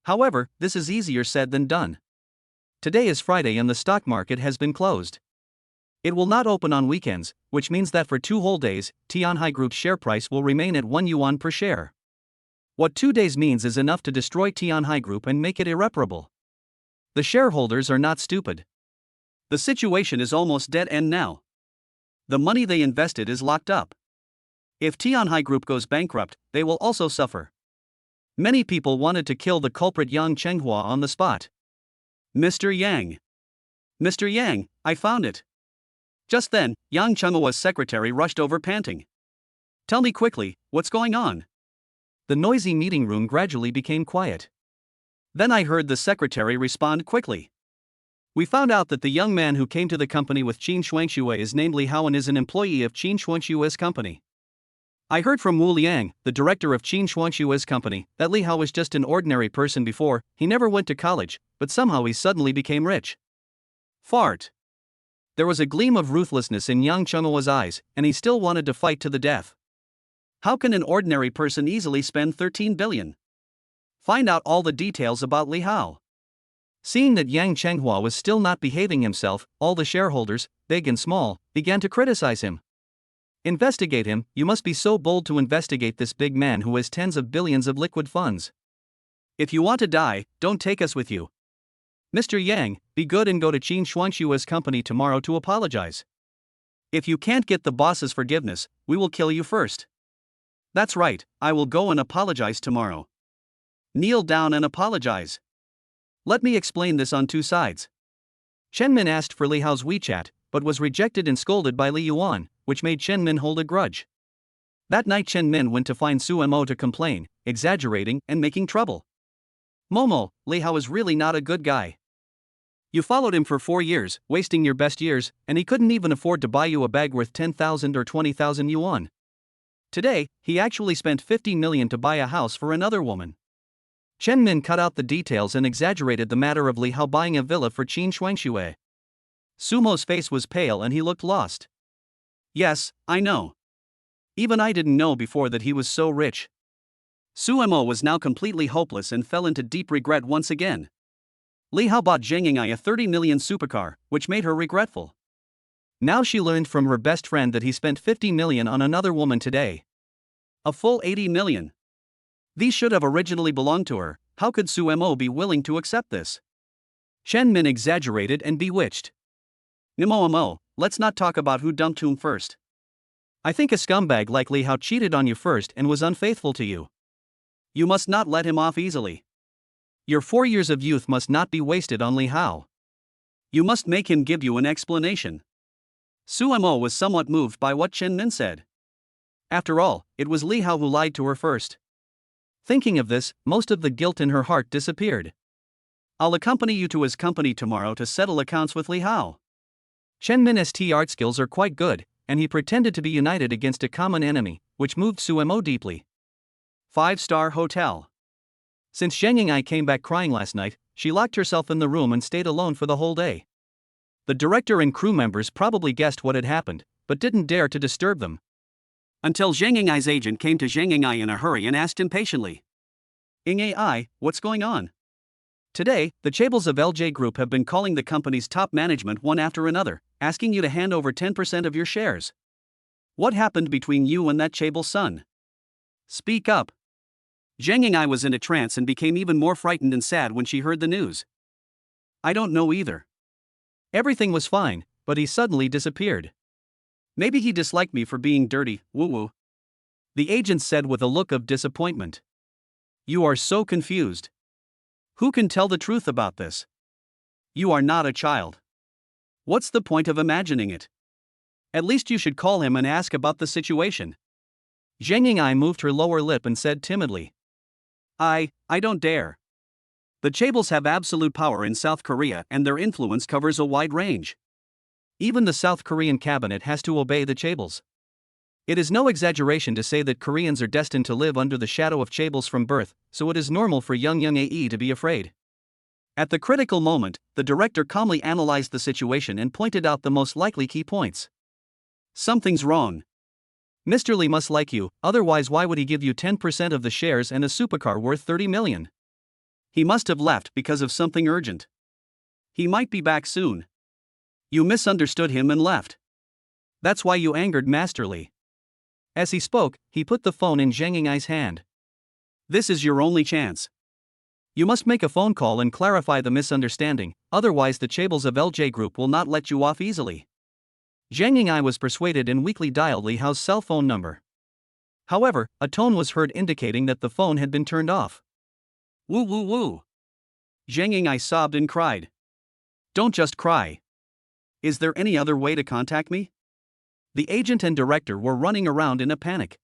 However, this is easier said than done. Today is Friday and the stock market has been closed. It will not open on weekends, which means that for 2 whole days, Tianhai Group's share price will remain at 1 yuan per share. What 2 days means is enough to destroy Tianhai Group and make it irreparable. The shareholders are not stupid. The situation is almost dead end now. The money they invested is locked up. If Tianhai Group goes bankrupt, they will also suffer. Many people wanted to kill the culprit Yang Chenghua on the spot. Mr. Yang. Mr. Yang, I found it. Just then, Yang Chenghua's secretary rushed over panting. Tell me quickly, what's going on? The noisy meeting room gradually became quiet. Then I heard the secretary respond quickly. We found out that the young man who came to the company with Qin Shuangshui is named Li Hao and is an employee of Qin Shuangshui's company. I heard from Wu Liang, the director of Qin Shuangshui's company, that Li Hao was just an ordinary person before, he never went to college, but somehow he suddenly became rich. Fart. There was a gleam of ruthlessness in Yang Chenghua's eyes, and he still wanted to fight to the death. How can an ordinary person easily spend 13 billion? Find out all the details about Li Hao. Seeing that Yang Chenghua was still not behaving himself, all the shareholders, big and small, began to criticize him. Investigate him, you must be so bold to investigate this big man who has tens of billions of liquid funds. If you want to die, don't take us with you. Mr. Yang, be good and go to Qin Shuangshui's company tomorrow to apologize. If you can't get the boss's forgiveness, we will kill you first. That's right, I will go and apologize tomorrow. Kneel down and apologize. Let me explain this on 2 sides. Chen Min asked for Li Hao's WeChat, but was rejected and scolded by Li Yuan, which made Chen Min hold a grudge. That night Chen Min went to find Su Mo to complain, exaggerating and making trouble. Momo, Li Hao is really not a good guy. You followed him for 4 years, wasting your best years, and he couldn't even afford to buy you a bag worth 10,000 or 20,000 yuan. Today, he actually spent 50 million to buy a house for another woman. Chen Min cut out the details and exaggerated the matter of Li Hao buying a villa for Qin Shuangxue. Sumo's face was pale and he looked lost. Yes, I know. Even I didn't know before that he was so rich. Sumo was now completely hopeless and fell into deep regret once again. Li Hao bought Zhang Ying'ai a 30 million supercar, which made her regretful. Now she learned from her best friend that he spent 50 million on another woman today. A full 80 million. These should have originally belonged to her. How could Sumo be willing to accept this? Chen Min exaggerated and bewitched. Nimo, let's not talk about who dumped whom first. I think a scumbag like Li Hao cheated on you first and was unfaithful to you. You must not let him off easily. Your 4 years of youth must not be wasted on Li Hao. You must make him give you an explanation. Sumo was somewhat moved by what Chen Min said. After all, it was Li Hao who lied to her first. Thinking of this, most of the guilt in her heart disappeared. I'll accompany you to his company tomorrow to settle accounts with Li Hao. Chen Min's art skills are quite good, and he pretended to be united against a common enemy, which moved Sumo deeply. 5-star hotel. Since Zhang Ying'ai came back crying last night, she locked herself in the room and stayed alone for the whole day. The director and crew members probably guessed what had happened, but didn't dare to disturb them. Until Zhang Ying'ai's agent came to Zhang Ying'ai in a hurry and asked impatiently, Ying'ai, what's going on? Today, the chaebols of LJ Group have been calling the company's top management one after another, asking you to hand over 10% of your shares. What happened between you and that chaebol son? Speak up. Zhang Ying'ai was in a trance and became even more frightened and sad when she heard the news. I don't know either. Everything was fine, but he suddenly disappeared. Maybe he disliked me for being dirty, woo-woo. The agent said with a look of disappointment. You are so confused. Who can tell the truth about this? You are not a child. What's the point of imagining it? At least you should call him and ask about the situation. Zhang Ying'ai moved her lower lip and said timidly. I don't dare. The chaebols have absolute power in South Korea and their influence covers a wide range. Even the South Korean cabinet has to obey the chaebols. It is no exaggeration to say that Koreans are destined to live under the shadow of chaebols from birth, so it is normal for young AE to be afraid. At the critical moment, the director calmly analyzed the situation and pointed out the most likely key points. Something's wrong. Mr. Lee must like you, otherwise why would he give you 10% of the shares and a supercar worth 30 million? He must have left because of something urgent. He might be back soon. You misunderstood him and left. That's why you angered Master Lee. As he spoke, he put the phone in Zhang Ying'ai's hand. This is your only chance. You must make a phone call and clarify the misunderstanding, otherwise the chaebols of LJ Group will not let you off easily. Zhang Ying'ai was persuaded and weakly dialed Li Hao's cell phone number. However, a tone was heard indicating that the phone had been turned off. Woo woo woo. Zhang Ying'ai sobbed and cried. Don't just cry. Is there any other way to contact me? The agent and director were running around in a panic.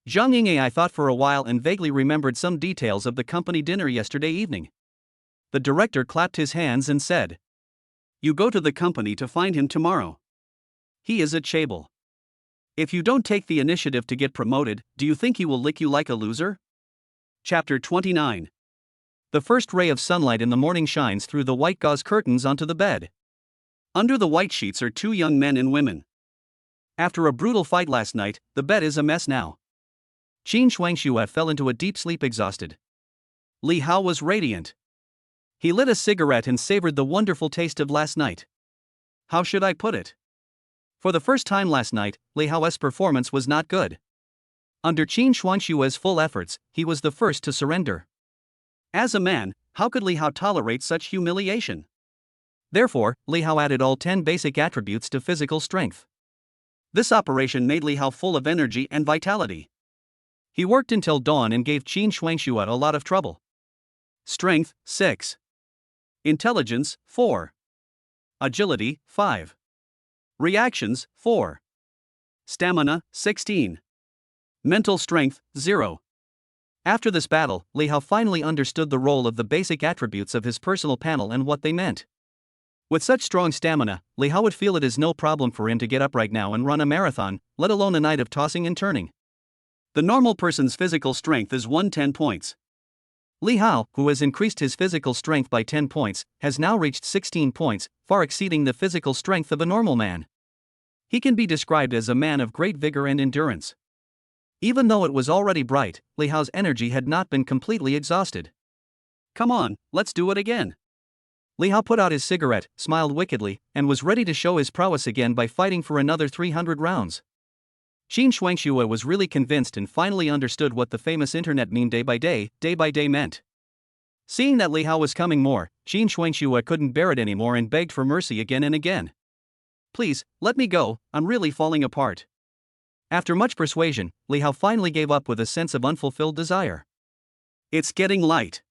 Zhang Ying'ai thought for a while and vaguely remembered some details of the company dinner yesterday evening. The director clapped his hands and said, You go to the company to find him tomorrow. He is a chaebol. If you don't take the initiative to get promoted, do you think he will lick you like a loser? Chapter 29. The first ray of sunlight in the morning shines through the white gauze curtains onto the bed. Under the white sheets are 2 young men and women. After a brutal fight last night, the bed is a mess now. Qin Shuangxue fell into a deep sleep exhausted. Li Hao was radiant. He lit a cigarette and savored the wonderful taste of last night. How should I put it? For the first time last night, Li Hao's performance was not good. Under Qin Shuangxue's full efforts, he was the first to surrender. As a man, how could Li Hao tolerate such humiliation? Therefore, Li Hao added all 10 basic attributes to physical strength. This operation made Li Hao full of energy and vitality. He worked until dawn and gave Qin Shuangxue a lot of trouble. Strength, 6. Intelligence, 4. Agility, 5. Reactions, 4. Stamina, 16. Mental strength, 0. After this battle, Li Hao finally understood the role of the basic attributes of his personal panel and what they meant. With such strong stamina, Li Hao would feel it is no problem for him to get up right now and run a marathon, let alone a night of tossing and turning. The normal person's physical strength is 110 points. Li Hao, who has increased his physical strength by 10 points, has now reached 16 points, far exceeding the physical strength of a normal man. He can be described as a man of great vigor and endurance. Even though it was already bright, Li Hao's energy had not been completely exhausted. Come on, let's do it again. Li Hao put out his cigarette, smiled wickedly, and was ready to show his prowess again by fighting for another 300 rounds. Qin Shuangxue was really convinced and finally understood what the famous internet meme day by day meant. Seeing that Li Hao was coming more, Qin Shuangxue couldn't bear it anymore and begged for mercy again and again. Please, let me go, I'm really falling apart. After much persuasion, Li Hao finally gave up with a sense of unfulfilled desire. It's getting light.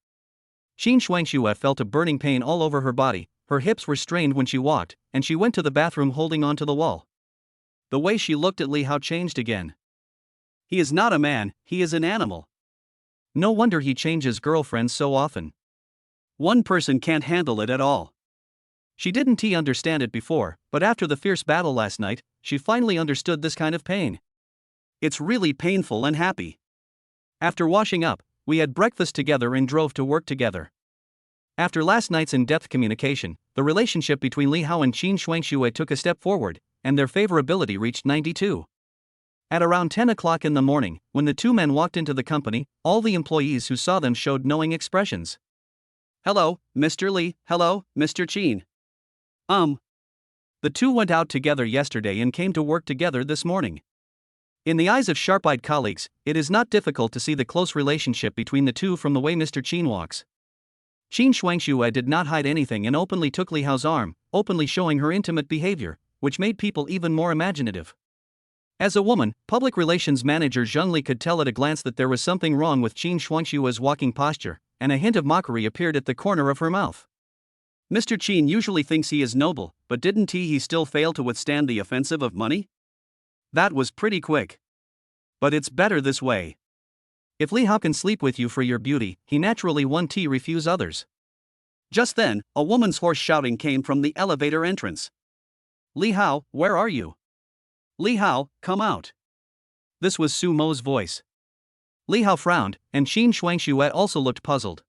Qin Shuangxue felt a burning pain all over her body, her hips were strained when she walked, and she went to the bathroom holding onto the wall. The way she looked at Li Hao changed again. He is not a man, he is an animal. No wonder he changes girlfriends so often. One person can't handle it at all. She didn't understand it before, but after the fierce battle last night, she finally understood this kind of pain. It's really painful and happy. After washing up, we had breakfast together and drove to work together. After last night's in-depth communication, the relationship between Li Hao and Qin Shuangxue took a step forward, and their favorability reached 92. At around 10 o'clock in the morning, when the two men walked into the company, all the employees who saw them showed knowing expressions. Hello, Mr. Li, hello, Mr. Qin. The two went out together yesterday and came to work together this morning. In the eyes of sharp-eyed colleagues, it is not difficult to see the close relationship between the two from the way Mr. Qin walks. Qin Shuangxue did not hide anything and openly took Li Hao's arm, openly showing her intimate behavior, which made people even more imaginative. As a woman, public relations manager Zheng Li could tell at a glance that there was something wrong with Qin Shuangxue's walking posture, and a hint of mockery appeared at the corner of her mouth. Mr. Qin usually thinks he is noble, but didn't he still fail to withstand the offensive of money? That was pretty quick. But it's better this way. If Li Hao can sleep with you for your beauty, he naturally won't refuse others. Just then, a woman's hoarse shouting came from the elevator entrance. Li Hao, where are you? Li Hao, come out. This was Su Mo's voice. Li Hao frowned, and Qin Shuangxue also looked puzzled.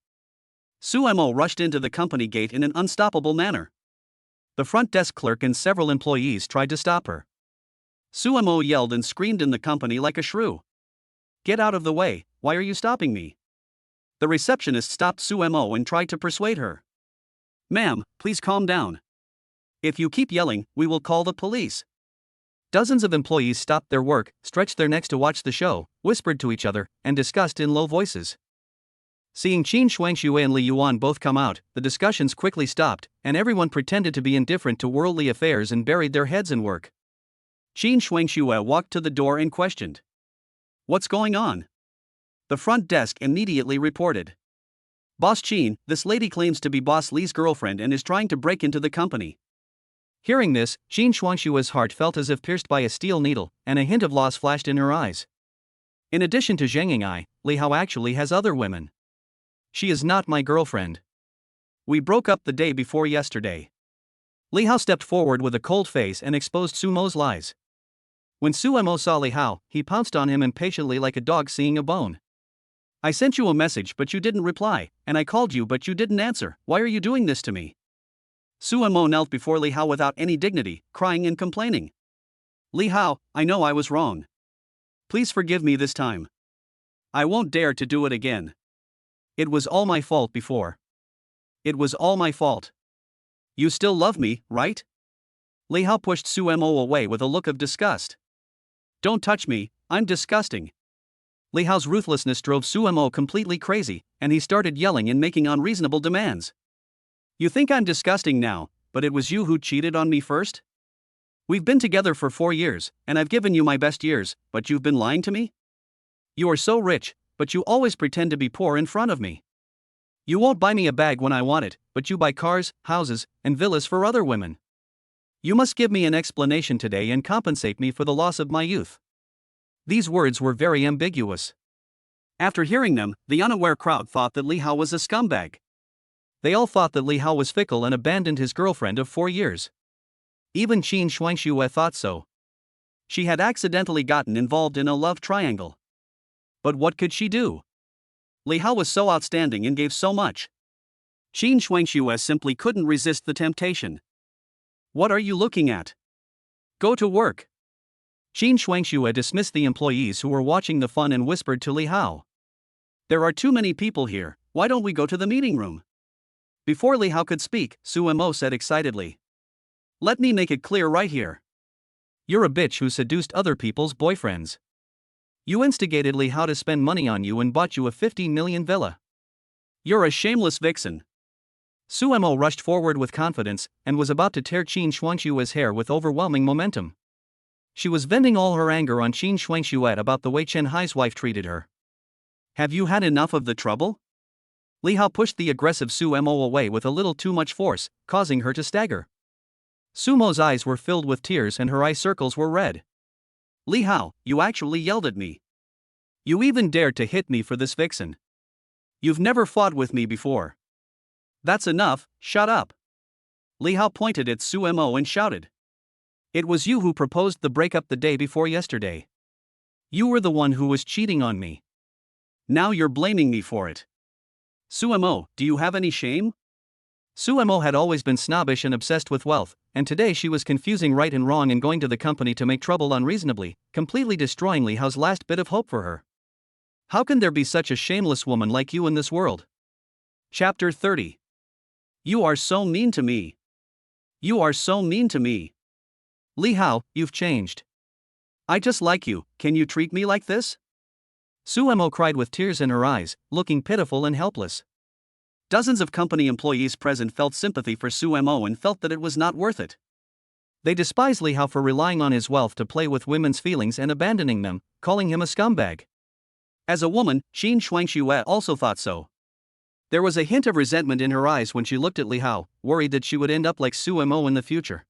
Su Mo rushed into the company gate in an unstoppable manner. The front desk clerk and several employees tried to stop her. Su Mo yelled and screamed in the company like a shrew. Get out of the way, why are you stopping me? The receptionist stopped Su Mo and tried to persuade her. Ma'am, please calm down. If you keep yelling, we will call the police. Dozens of employees stopped their work, stretched their necks to watch the show, whispered to each other, and discussed in low voices. Seeing Qin Shuangxue and Li Yuan both come out, the discussions quickly stopped, and everyone pretended to be indifferent to worldly affairs and buried their heads in work. Qin Shuangxue walked to the door and questioned. What's going on? The front desk immediately reported. Boss Qin, this lady claims to be Boss Li's girlfriend and is trying to break into the company. Hearing this, Qin Shuangxue's heart felt as if pierced by a steel needle, and a hint of loss flashed in her eyes. In addition to Zheng Ying'ai, Li Hao actually has other women. She is not my girlfriend. We broke up the day before yesterday. Li Hao stepped forward with a cold face and exposed Su Mo's lies. When Su Mo saw Li Hao, he pounced on him impatiently like a dog seeing a bone. I sent you a message but you didn't reply, and I called you but you didn't answer. Why are you doing this to me? Su Mo knelt before Li Hao without any dignity, crying and complaining. Li Hao, I know I was wrong. Please forgive me this time. I won't dare to do it again. It was all my fault before. It was all my fault. You still love me, right? Li Hao pushed Su Mo away with a look of disgust. Don't touch me, I'm disgusting. Li Hao's ruthlessness drove Su Mo completely crazy, and he started yelling and making unreasonable demands. You think I'm disgusting now, but it was you who cheated on me first? We've been together for 4 years, and I've given you my best years, but you've been lying to me? You are so rich, but you always pretend to be poor in front of me. You won't buy me a bag when I want it, but you buy cars, houses, and villas for other women. You must give me an explanation today and compensate me for the loss of my youth. These words were very ambiguous. After hearing them, the unaware crowd thought that Li Hao was a scumbag. They all thought that Li Hao was fickle and abandoned his girlfriend of 4 years. Even Qin Shuangxue thought so. She had accidentally gotten involved in a love triangle. But what could she do? Li Hao was so outstanding and gave so much. Qin Shuangxue simply couldn't resist the temptation. What are you looking at? Go to work. Qin Shuangxue dismissed the employees who were watching the fun and whispered to Li Hao. There are too many people here, why don't we go to the meeting room? Before Li Hao could speak, Su Mo said excitedly. Let me make it clear right here. You're a bitch who seduced other people's boyfriends. You instigated Li Hao to spend money on you and bought you a 15 million villa. You're a shameless vixen. Su Mo rushed forward with confidence and was about to tear Qin Shuangxue's hair with overwhelming momentum. She was venting all her anger on Qin Shuangxue about the way Chen Hai's wife treated her. Have you had enough of the trouble? Li Hao pushed the aggressive Su Mo away with a little too much force, causing her to stagger. Su Mo's eyes were filled with tears and her eye circles were red. Li Hao, you actually yelled at me. You even dared to hit me for this vixen. You've never fought with me before. That's enough, shut up. Li Hao pointed at Su Mo and shouted. It was you who proposed the breakup the day before yesterday. You were the one who was cheating on me. Now you're blaming me for it. Su Mo, do you have any shame? Su Mo had always been snobbish and obsessed with wealth, and today she was confusing right and wrong and going to the company to make trouble unreasonably, completely destroying Li Hao's last bit of hope for her. How can there be such a shameless woman like you in this world? Chapter 30. You are so mean to me. You are so mean to me. Li Hao, you've changed. I just like you, can you treat me like this? Su Mo cried with tears in her eyes, looking pitiful and helpless. Dozens of company employees present felt sympathy for Su Mo and felt that it was not worth it. They despised Li Hao for relying on his wealth to play with women's feelings and abandoning them, calling him a scumbag. As a woman, Qin Shuangxue also thought so. There was a hint of resentment in her eyes when she looked at Li Hao, worried that she would end up like Su Mo in the future.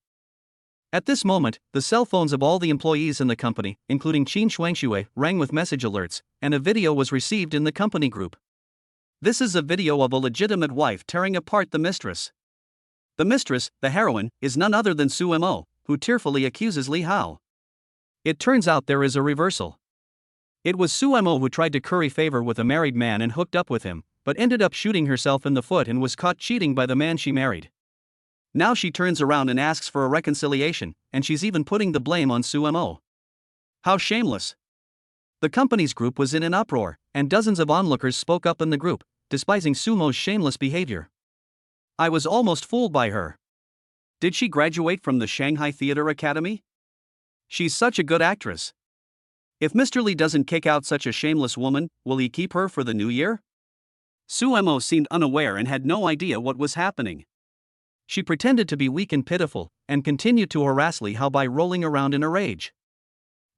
At this moment, the cell phones of all the employees in the company, including Qin Shuangxue, rang with message alerts, and a video was received in the company group. This is a video of a legitimate wife tearing apart the mistress. The mistress, the heroine, is none other than Su Mo, who tearfully accuses Li Hao. It turns out there is a reversal. It was Su Mo who tried to curry favor with a married man and hooked up with him, but ended up shooting herself in the foot and was caught cheating by the man she married. Now she turns around and asks for a reconciliation, and she's even putting the blame on Su Mo. How shameless! The company's group was in an uproar, and dozens of onlookers spoke up in the group, despising Su Mo's shameless behavior. I was almost fooled by her. Did she graduate from the Shanghai Theatre Academy? She's such a good actress. If Mr. Li doesn't kick out such a shameless woman, will he keep her for the new year? Su Mo seemed unaware and had no idea what was happening. She pretended to be weak and pitiful, and continued to harass Li Hao by rolling around in a rage.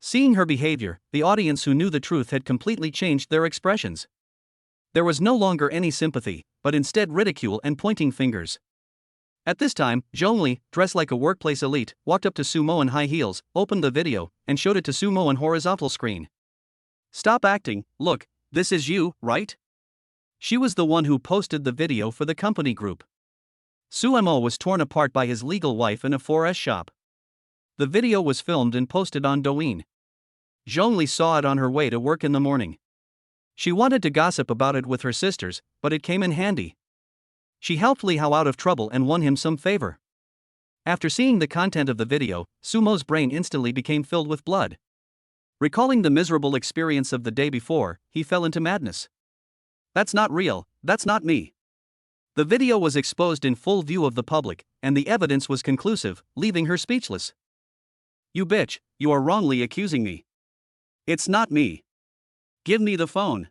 Seeing her behavior, the audience who knew the truth had completely changed their expressions. There was no longer any sympathy, but instead ridicule and pointing fingers. At this time, Zhongli, dressed like a workplace elite, walked up to Su Mo in high heels, opened the video, and showed it to Su Mo on horizontal screen. Stop acting, look, this is you, right? She was the one who posted the video for the company group. Su Mo was torn apart by his legal wife in a 4S shop. The video was filmed and posted on Douyin. Zhongli saw it on her way to work in the morning. She wanted to gossip about it with her sisters, but it came in handy. She helped Li Hao out of trouble and won him some favor. After seeing the content of the video, Su Mo's brain instantly became filled with blood. Recalling the miserable experience of the day before, he fell into madness. That's not real, that's not me. The video was exposed in full view of the public, and the evidence was conclusive, leaving her speechless. You bitch, you are wrongly accusing me. It's not me. Give me the phone.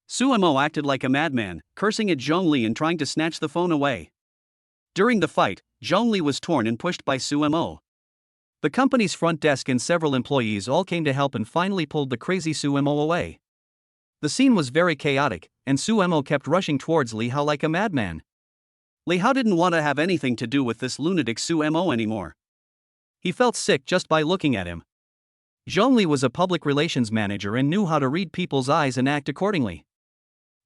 Su Mo acted like a madman, cursing at Zhongli and trying to snatch the phone away. During the fight, Zhongli was torn and pushed by Su Mo. The company's front desk and several employees all came to help and finally pulled the crazy Su Mo away. The scene was very chaotic, and Su Mo kept rushing towards Li Hao like a madman. Li Hao didn't want to have anything to do with this lunatic Su Mo anymore. He felt sick just by looking at him. Zhong Li was a public relations manager and knew how to read people's eyes and act accordingly.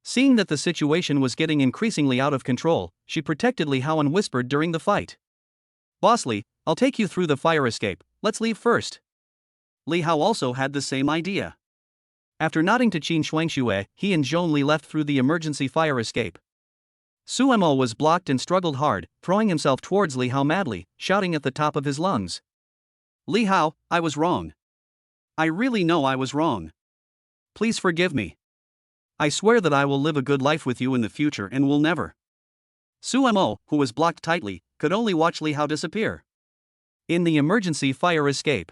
Seeing that the situation was getting increasingly out of control, she protected Li Hao and whispered during the fight. "Boss Li, I'll take you through the fire escape, let's leave first." Li Hao also had the same idea. After nodding to Qin Shuangxue, he and Zhong Li left through the emergency fire escape. Su Mo was blocked and struggled hard, throwing himself towards Li Hao madly, shouting at the top of his lungs. "Li Hao, I was wrong. I really know I was wrong. Please forgive me. I swear that I will live a good life with you in the future and will never." Su Mo, who was blocked tightly, could only watch Li Hao disappear. In the emergency fire escape,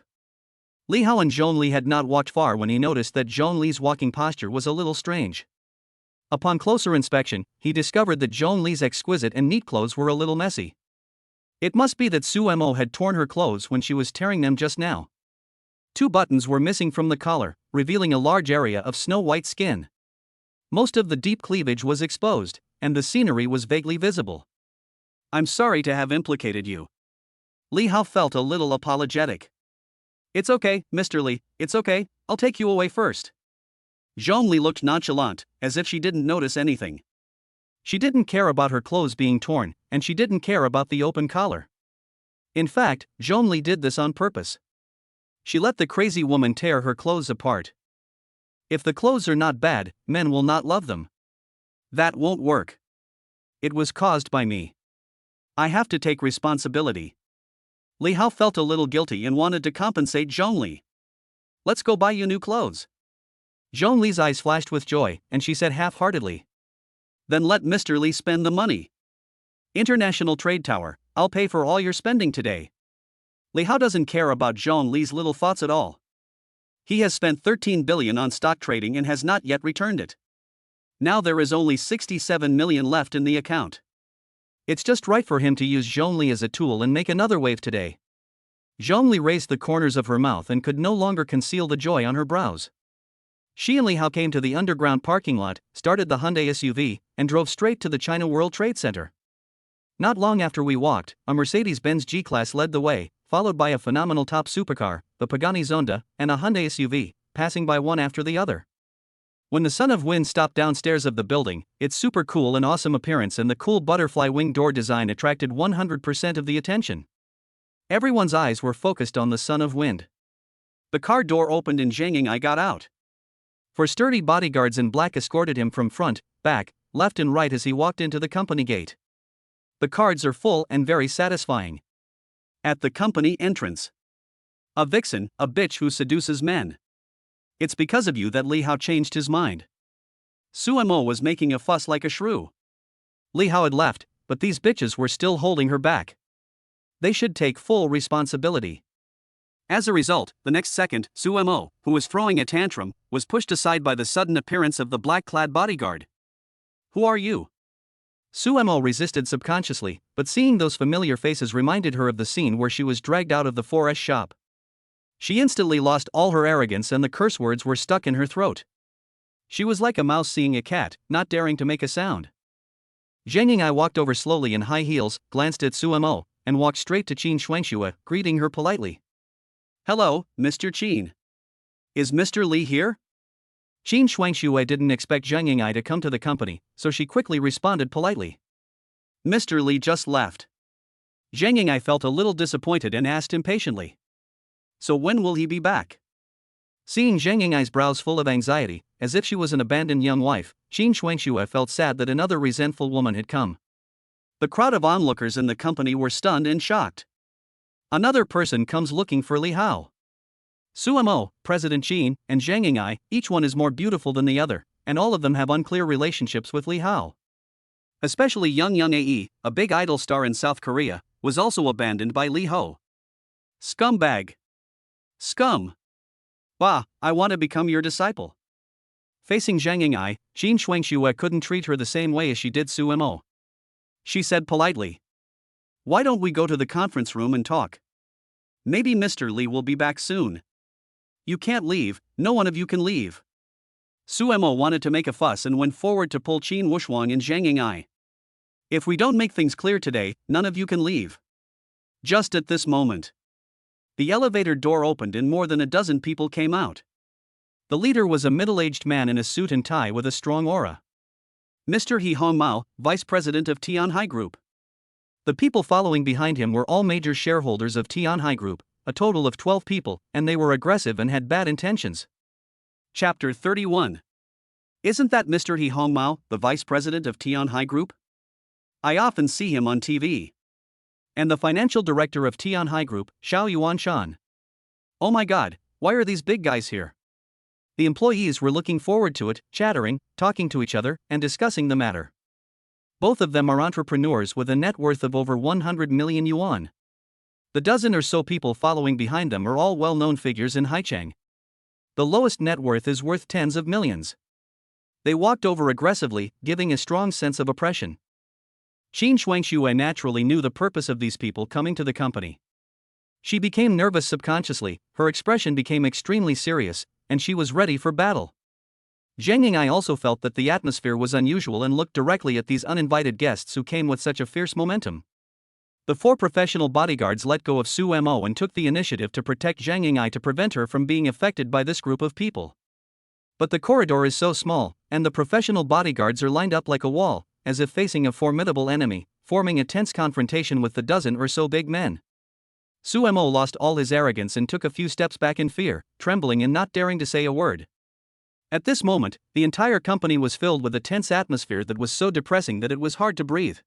Li Hao and Zhong Li had not walked far when he noticed that Zhong Li's walking posture was a little strange. Upon closer inspection, he discovered that Zhong Li's exquisite and neat clothes were a little messy. It must be that Su Mo had torn her clothes when she was tearing them just now. 2 buttons were missing from the collar, revealing a large area of snow-white skin. Most of the deep cleavage was exposed, and the scenery was vaguely visible. "I'm sorry to have implicated you." Li Hao felt a little apologetic. "It's okay, Mr. Li, it's okay, I'll take you away first." Zhong Li looked nonchalant, as if she didn't notice anything. She didn't care about her clothes being torn, and she didn't care about the open collar. In fact, Zhong Li did this on purpose. She let the crazy woman tear her clothes apart. If the clothes are not bad, men will not love them. That won't work. It was caused by me. I have to take responsibility. Li Hao felt a little guilty and wanted to compensate Zhong Li. "Let's go buy you new clothes." Zhong Li's eyes flashed with joy, and she said half-heartedly, "Then let Mr. Li spend the money. International Trade Tower, I'll pay for all your spending today." Li Hao doesn't care about Zhong Li's little thoughts at all. He has spent 13 billion on stock trading and has not yet returned it. Now there is only 67 million left in the account. It's just right for him to use Zhong Li as a tool and make another wave today. Zhong Li raised the corners of her mouth and could no longer conceal the joy on her brows. She and Li Hao came to the underground parking lot, started the Hyundai SUV, and drove straight to the China World Trade Center. Not long after we walked, a Mercedes-Benz G-Class led the way, followed by a phenomenal top supercar, the Pagani Zonda, and a Hyundai SUV, passing by one after the other. When the Son of Wind stopped downstairs of the building, its super cool and awesome appearance and the cool butterfly wing door design attracted 100% of the attention. Everyone's eyes were focused on the Son of Wind. The car door opened and Zhang Ying'ai got out. 4 sturdy bodyguards in black escorted him from front, back, left and right as he walked into the company gate. The cards are full and very satisfying. At the company entrance. A vixen, a bitch who seduces men. It's because of you that Li Hao changed his mind. Su Mo was making a fuss like a shrew. Li Hao had left, but these bitches were still holding her back. They should take full responsibility. As a result, the next second, Su Mo, who was throwing a tantrum, was pushed aside by the sudden appearance of the black-clad bodyguard. "Who are you?" Su Mo resisted subconsciously, but seeing those familiar faces reminded her of the scene where she was dragged out of the 4S shop. She instantly lost all her arrogance and the curse words were stuck in her throat. She was like a mouse seeing a cat, not daring to make a sound. Zhang Ying'ai walked over slowly in high heels, glanced at Su Mo, and walked straight to Qin Shuangxue, greeting her politely. "Hello, Mr. Qin. Is Mr. Li here?" Qin Shuangxue didn't expect Zhang Ying'ai to come to the company, so she quickly responded politely. "Mr. Li just left." Zhang Ying'ai felt a little disappointed and asked impatiently. "So when will he be back?" Seeing Zhang Ying'ai's brows full of anxiety, as if she was an abandoned young wife, Qin Shuangxue felt sad that another resentful woman had come. The crowd of onlookers in the company were stunned and shocked. Another person comes looking for Li Hao. Su Mo, President Qin, and Zhang Ying'ai, each one is more beautiful than the other, and all of them have unclear relationships with Li Hao. Especially young Ae, a big idol star in South Korea, was also abandoned by Li Hao. Scumbag. Scum. Bah, I want to become your disciple. Facing Zhang Ying'ai, Qin Shuangxue couldn't treat her the same way as she did Su Mo. She said politely, "Why don't we go to the conference room and talk? Maybe Mr. Li will be back soon." "You can't leave, no one of you can leave." Su Mo wanted to make a fuss and went forward to pull Qin Wushuang and Zhang Ying'ai. "If we don't make things clear today, none of you can leave." Just at this moment, The elevator door opened and more than a dozen people came out. The leader was a middle-aged man in a suit and tie with a strong aura. Mr. He Hong Mao, vice president of Tianhai Group. The people following behind him were all major shareholders of Tianhai Group, a total of 12 people, and they were aggressive and had bad intentions. Chapter 31. Isn't that Mr. He Hong Mao, the vice president of Tianhai Group? I often see him on TV. And the financial director of Tianhai Group, Xiao Yuanshan. Oh my god, why are these big guys here? The employees were looking forward to it, chattering, talking to each other, and discussing the matter. Both of them are entrepreneurs with a net worth of over 100 million yuan. The dozen or so people following behind them are all well-known figures in Haicheng. The lowest net worth is worth tens of millions. They walked over aggressively, giving a strong sense of oppression. Qin Shuangxue naturally knew the purpose of these people coming to the company. She became nervous subconsciously, her expression became extremely serious, and she was ready for battle. Zheng Ying'ai also felt that the atmosphere was unusual and looked directly at these uninvited guests who came with such a fierce momentum. The 4 professional bodyguards let go of Su Mo and took the initiative to protect Zheng Ying'ai to prevent her from being affected by this group of people. But the corridor is so small, and the professional bodyguards are lined up like a wall, as if facing a formidable enemy, forming a tense confrontation with the dozen or so big men. Su Mo lost all his arrogance and took a few steps back in fear, trembling and not daring to say a word. At this moment, the entire company was filled with a tense atmosphere that was so depressing that it was hard to breathe.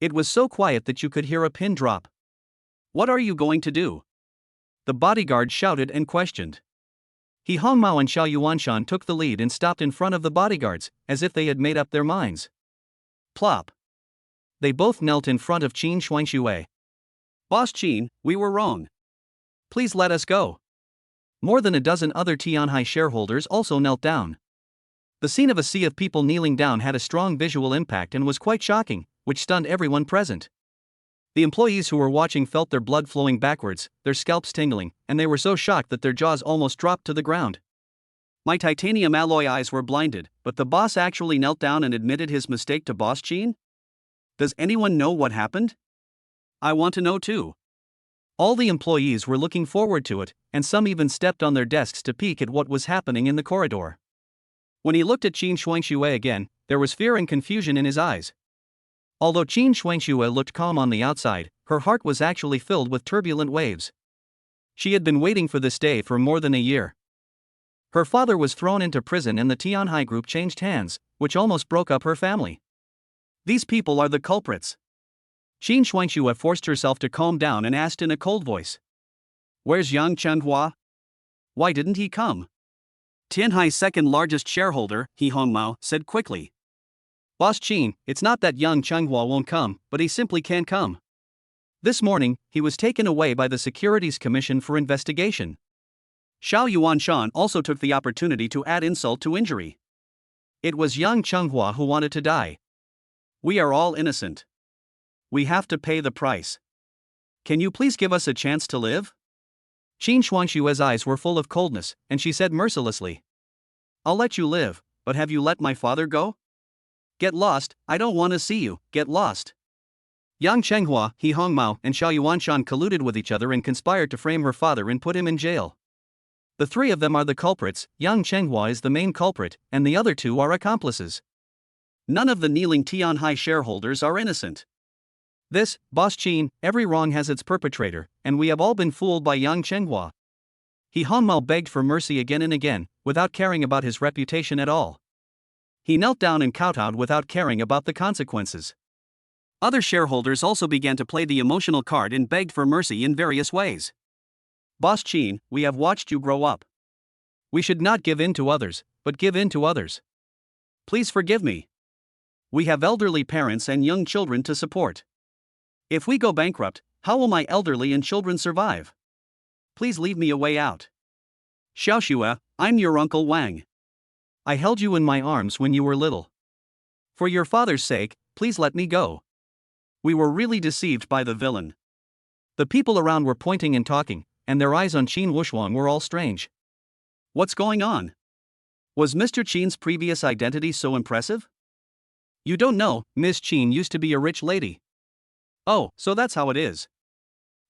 It was so quiet that you could hear a pin drop. What are you going to do? The bodyguard shouted and questioned. He Hong Mao and Xiao Yuanshan took the lead and stopped in front of the bodyguards, as if they had made up their minds. Plop. They both knelt in front of Qin Shuangxue. Boss Qin, we were wrong. Please let us go. More than a dozen other Tianhai shareholders also knelt down. The scene of a sea of people kneeling down had a strong visual impact and was quite shocking, which stunned everyone present. The employees who were watching felt their blood flowing backwards, their scalps tingling, and they were so shocked that their jaws almost dropped to the ground. My titanium alloy eyes were blinded, but the boss actually knelt down and admitted his mistake to Boss Qin? Does anyone know what happened? I want to know too. All the employees were looking forward to it, and some even stepped on their desks to peek at what was happening in the corridor. When he looked at Qin Shuangxue again, there was fear and confusion in his eyes. Although Qin Shuangxue looked calm on the outside, her heart was actually filled with turbulent waves. She had been waiting for this day for more than a year. Her father was thrown into prison and the Tianhai Group changed hands, which almost broke up her family. These people are the culprits. Qin Shuangxue forced herself to calm down and asked in a cold voice. Where's Yang Chenhua? Why didn't he come? Tianhai's second largest shareholder, He Hong Mao, said quickly. Boss Qin, it's not that Yang Chenhua won't come, but he simply can't come. This morning, he was taken away by the Securities Commission for investigation. Xiao Yuanshan also took the opportunity to add insult to injury. It was Yang Chenhua who wanted to die. We are all innocent. We have to pay the price. Can you please give us a chance to live? Qin Shuangxue's eyes were full of coldness, and she said mercilessly. I'll let you live, but have you let my father go? Get lost, I don't want to see you, get lost. Yang Chenhua, He Hong Mao, and Xiao Yuanshan colluded with each other and conspired to frame her father and put him in jail. The 3 of them are the culprits, Yang Chenhua is the main culprit, and the other 2 are accomplices. None of the kneeling Tianhai shareholders are innocent. This, Boss Qin, every wrong has its perpetrator, and we have all been fooled by Yang Chenhua. He Hong Mao begged for mercy again and again, without caring about his reputation at all. He knelt down and kowtowed without caring about the consequences. Other shareholders also began to play the emotional card and begged for mercy in various ways. Boss Qin, we have watched you grow up. We should not give in to others, but give in to others. Please forgive me. We have elderly parents and young children to support. If we go bankrupt, how will my elderly and children survive? Please leave me a way out. Xiaoxue, I'm your Uncle Wang. I held you in my arms when you were little. For your father's sake, please let me go. We were really deceived by the villain. The people around were pointing and talking, and their eyes on Qin Wushuang were all strange. What's going on? Was Mr. Qin's previous identity so impressive? You don't know, Miss Qin used to be a rich lady. Oh, so that's how it is.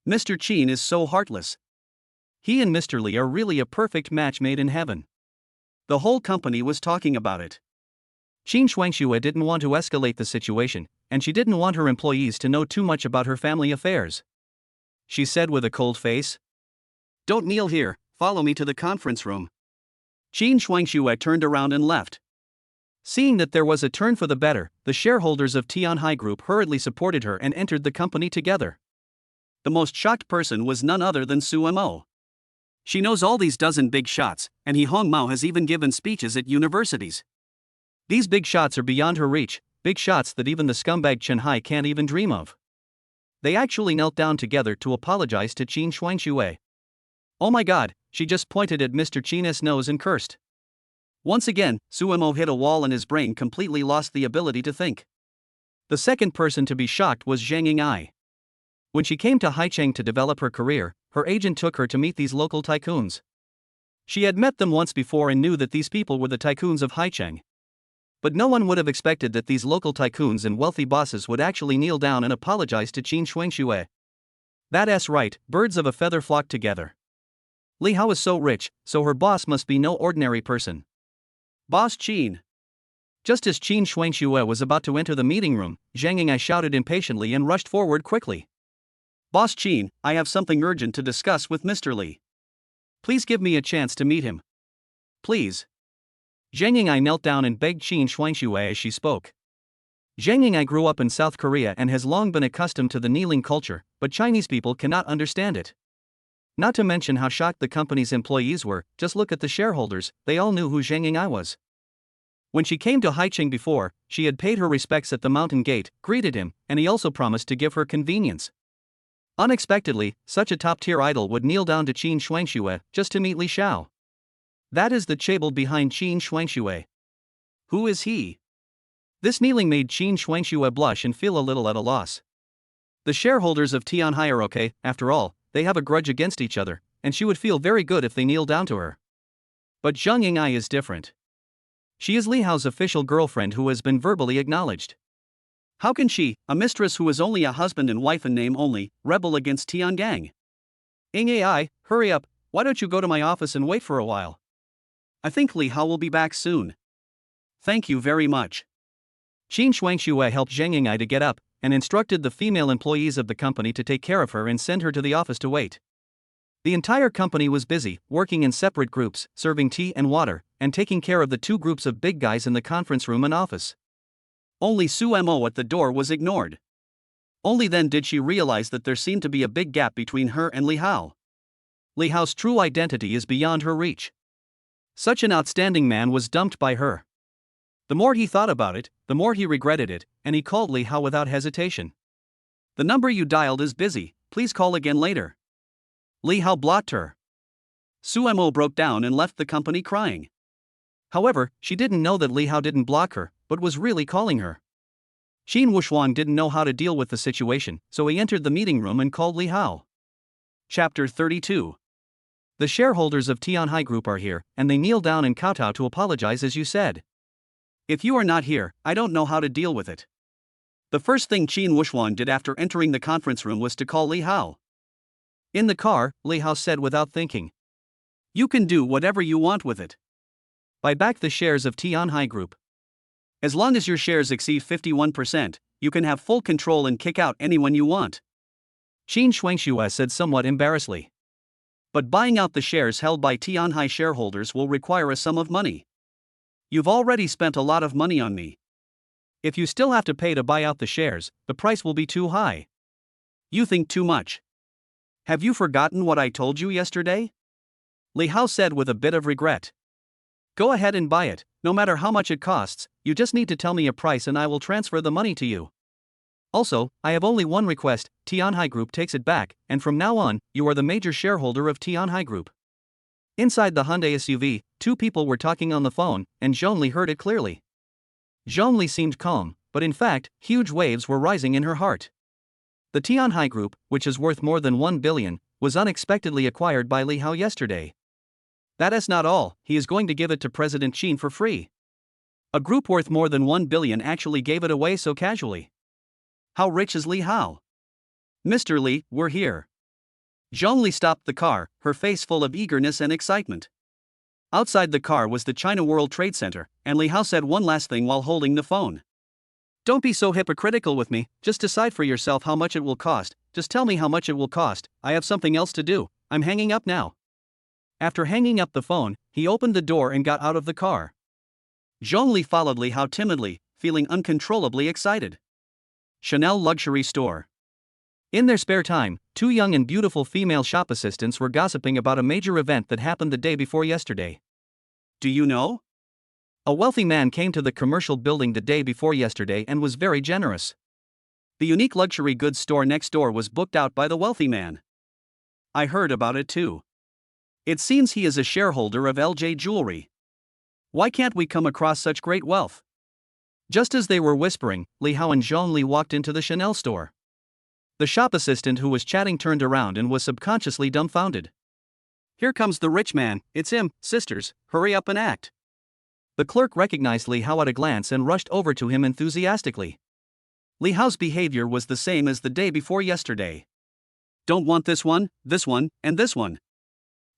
Mr. Qin is so heartless. He and Mr. Li are really a perfect match made in heaven. The whole company was talking about it. Qin Shuangxue didn't want to escalate the situation, and she didn't want her employees to know too much about her family affairs. She said with a cold face, "Don't kneel here, follow me to the conference room." Qin Shuangxue turned around and left. Seeing that there was a turn for the better, the shareholders of Tianhai Group hurriedly supported her and entered the company together. The most shocked person was none other than Su Mo. She knows all these dozen big shots, and He Hongmao has even given speeches at universities. These big shots are beyond her reach, big shots that even the scumbag Chen Hai can't even dream of. They actually knelt down together to apologize to Qin Shuangxue. Oh my god, she just pointed at Mr. Qin's nose and cursed. Once again, Su Mo hit a wall and his brain completely lost the ability to think. The second person to be shocked was Zhang Ying'ai. When she came to Haicheng to develop her career, her agent took her to meet these local tycoons. She had met them once before and knew that these people were the tycoons of Haicheng. But no one would have expected that these local tycoons and wealthy bosses would actually kneel down and apologize to Qin Shuangxue. That's right, birds of a feather flock together. Li Hao is so rich, so her boss must be no ordinary person. Boss Qin. Just as Qin Shuangxue was about to enter the meeting room, Zhang Ying'ai shouted impatiently and rushed forward quickly. Boss Qin, I have something urgent to discuss with Mr. Li. Please give me a chance to meet him. Please. Zhang Ying'ai knelt down and begged Qin Shuangxue as she spoke. Zhang Ying'ai grew up in South Korea and has long been accustomed to the kneeling culture, but Chinese people cannot understand it. Not to mention how shocked the company's employees were, just look at the shareholders, they all knew who Zhang Ying'ai was. When she came to Haicheng before, she had paid her respects at the mountain gate, greeted him, and he also promised to give her convenience. Unexpectedly, such a top-tier idol would kneel down to Qin Shuangxue just to meet Li Xiao. That is the chaebol behind Qin Shuangxue. Who is he? This kneeling made Qin Shuangxue blush and feel a little at a loss. The shareholders of Tianhai are okay, after all, they have a grudge against each other, and she would feel very good if they kneel down to her. But Zhang Ying'ai is different. She is Li Hao's official girlfriend who has been verbally acknowledged. How can she, a mistress who is only a husband and wife in name only, rebel against Tiangang? Ai, hurry up, why don't you go to my office and wait for a while? I think Li Hao will be back soon. Thank you very much. Qin Shuangxue helped Zhang Ying'ai to get up, and instructed the female employees of the company to take care of her and send her to the office to wait. The entire company was busy, working in separate groups, serving tea and water, and taking care of the two groups of big guys in the conference room and office. Only Su Mo at the door was ignored. Only then did she realize that there seemed to be a big gap between her and Li Hao. Li Hao's true identity is beyond her reach. Such an outstanding man was dumped by her. The more he thought about it, the more he regretted it, and he called Li Hao without hesitation. The number you dialed is busy, please call again later. Li Hao blocked her. Su Mo broke down and left the company crying. However, she didn't know that Li Hao didn't block her, but was really calling her. Qin Wushuang didn't know how to deal with the situation, so he entered the meeting room and called Li Hao. Chapter 32. The shareholders of Tianhai Group are here, and they kneel down and kowtow to apologize as you said. If you are not here, I don't know how to deal with it. The first thing Qin Wushuang did after entering the conference room was to call Li Hao. In the car, Li Hao said without thinking. You can do whatever you want with it. Buy back the shares of Tianhai Group. As long as your shares exceed 51%, you can have full control and kick out anyone you want. Qin Shuangxue said somewhat embarrassedly. But buying out the shares held by Tianhai shareholders will require a sum of money. You've already spent a lot of money on me. If you still have to pay to buy out the shares, the price will be too high. You think too much. Have you forgotten what I told you yesterday? Li Hao said with a bit of regret. Go ahead and buy it, no matter how much it costs, you just need to tell me a price and I will transfer the money to you. Also, I have only one request, Tianhai Group takes it back, and from now on, you are the major shareholder of Tianhai Group. Inside the Hyundai SUV, two people were talking on the phone, and Zhongli heard it clearly. Zhongli seemed calm, but in fact, huge waves were rising in her heart. The Tianhai Group, which is worth more than 1 billion, was unexpectedly acquired by Li Hao yesterday. That is not all, he is going to give it to President Qin for free. A group worth more than 1 billion actually gave it away so casually. How rich is Li Hao? Mr. Li, we're here. Zhongli stopped the car, her face full of eagerness and excitement. Outside the car was the China World Trade Center, and Li Hao said one last thing while holding the phone. Don't be so hypocritical with me, just decide for yourself how much it will cost, just tell me how much it will cost, I have something else to do, I'm hanging up now. After hanging up the phone, he opened the door and got out of the car. Zhongli followed Li Hao timidly, feeling uncontrollably excited. Chanel luxury store. In their spare time, two young and beautiful female shop assistants were gossiping about a major event that happened the day before yesterday. Do you know? A wealthy man came to the commercial building the day before yesterday and was very generous. The unique luxury goods store next door was booked out by the wealthy man. I heard about it too. It seems he is a shareholder of LJ Jewelry. Why can't we come across such great wealth? Just as they were whispering, Li Hao and Zhongli walked into the Chanel store. The shop assistant who was chatting turned around and was subconsciously dumbfounded. Here comes the rich man, it's him, sisters, hurry up and act. The clerk recognized Li Hao at a glance and rushed over to him enthusiastically. Li Hao's behavior was the same as the day before yesterday. Don't want this one, and this one.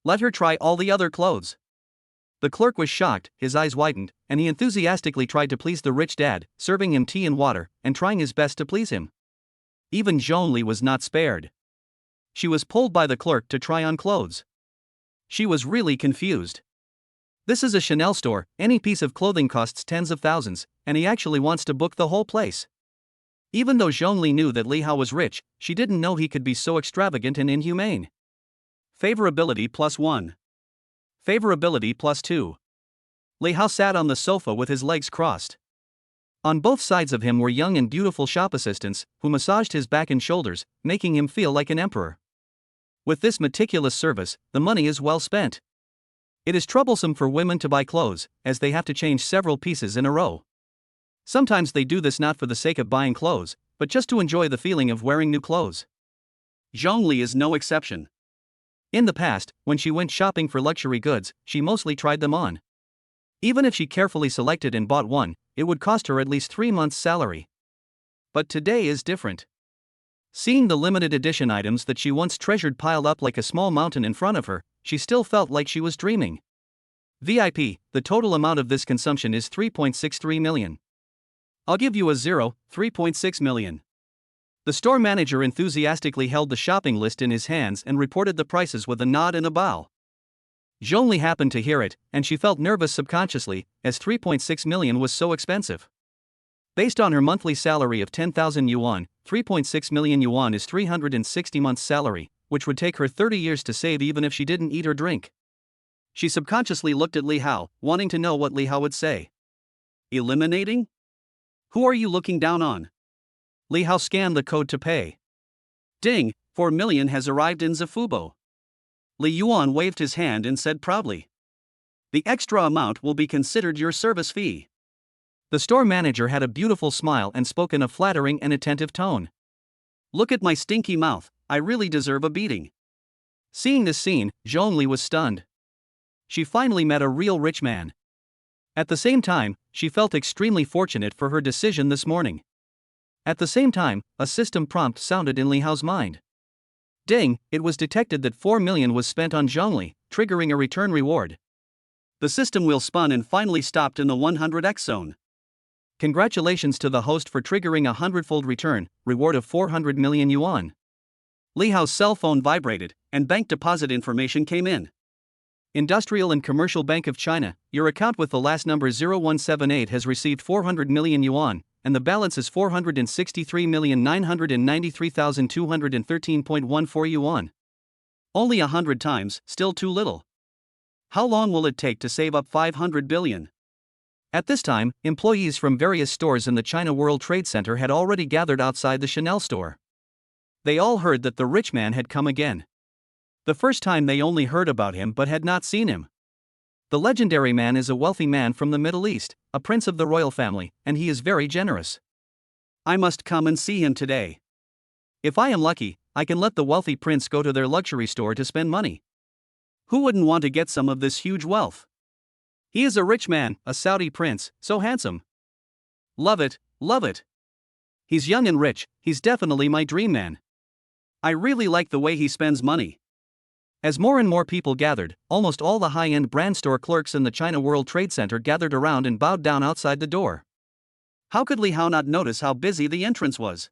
Let her try all the other clothes. The clerk was shocked, his eyes widened, and he enthusiastically tried to please the rich dad, serving him tea and water, and trying his best to please him. Even Zhongli was not spared. She was pulled by the clerk to try on clothes. She was really confused. This is a Chanel store, any piece of clothing costs tens of thousands, and he actually wants to book the whole place. Even though Zhongli knew that Li Hao was rich, she didn't know he could be so extravagant and inhumane. Favorability +1. Favorability +2. Li Hao sat on the sofa with his legs crossed. On both sides of him were young and beautiful shop assistants, who massaged his back and shoulders, making him feel like an emperor. With this meticulous service, the money is well spent. It is troublesome for women to buy clothes, as they have to change several pieces in a row. Sometimes they do this not for the sake of buying clothes, but just to enjoy the feeling of wearing new clothes. Zhongli is no exception. In the past, when she went shopping for luxury goods, she mostly tried them on. Even if she carefully selected and bought one, it would cost her at least 3 months' salary. But today is different. Seeing the limited edition items that she once treasured piled up like a small mountain in front of her, she still felt like she was dreaming. VIP, the total amount of this consumption is 3.63 million. I'll give you a 3.6 million. The store manager enthusiastically held the shopping list in his hands and reported the prices with a nod and a bow. Zhongli happened to hear it, and she felt nervous subconsciously, as 3.6 million was so expensive. Based on her monthly salary of 10,000 yuan, 3.6 million yuan is 360 months' salary, which would take her 30 years to save even if she didn't eat or drink. She subconsciously looked at Li Hao, wanting to know what Li Hao would say. Eliminating? Who are you looking down on? Li Hao scanned the code to pay. Ding, 4 million has arrived in Zafubo. Li Yuan waved his hand and said proudly. The extra amount will be considered your service fee. The store manager had a beautiful smile and spoke in a flattering and attentive tone. Look at my stinky mouth, I really deserve a beating. Seeing this scene, Zhongli was stunned. She finally met a real rich man. At the same time, she felt extremely fortunate for her decision this morning. At the same time, a system prompt sounded in Li Hao's mind. Ding, it was detected that 4 million was spent on Zhongli, triggering a return reward. The system wheel spun and finally stopped in the 100x zone. Congratulations to the host for triggering a 100-fold return, reward of 400 million yuan. Li Hao's cell phone vibrated, and bank deposit information came in. Industrial and Commercial Bank of China, your account with the last number 0178 has received 400 million yuan, and the balance is 463,993,213.14 yuan. Only 100 times, still too little. How long will it take to save up 500 billion? At this time, employees from various stores in the China World Trade Center had already gathered outside the Chanel store. They all heard that the rich man had come again. The first time they only heard about him but had not seen him. The legendary man is a wealthy man from the Middle East, a prince of the royal family, and he is very generous. I must come and see him today. If I am lucky, I can let the wealthy prince go to their luxury store to spend money. Who wouldn't want to get some of this huge wealth? He is a rich man, a Saudi prince, so handsome. Love it, love it. He's young and rich, he's definitely my dream man. I really like the way he spends money. As more and more people gathered, almost all the high-end brand store clerks in the China World Trade Center gathered around and bowed down outside the door. How could Li Hao not notice how busy the entrance was?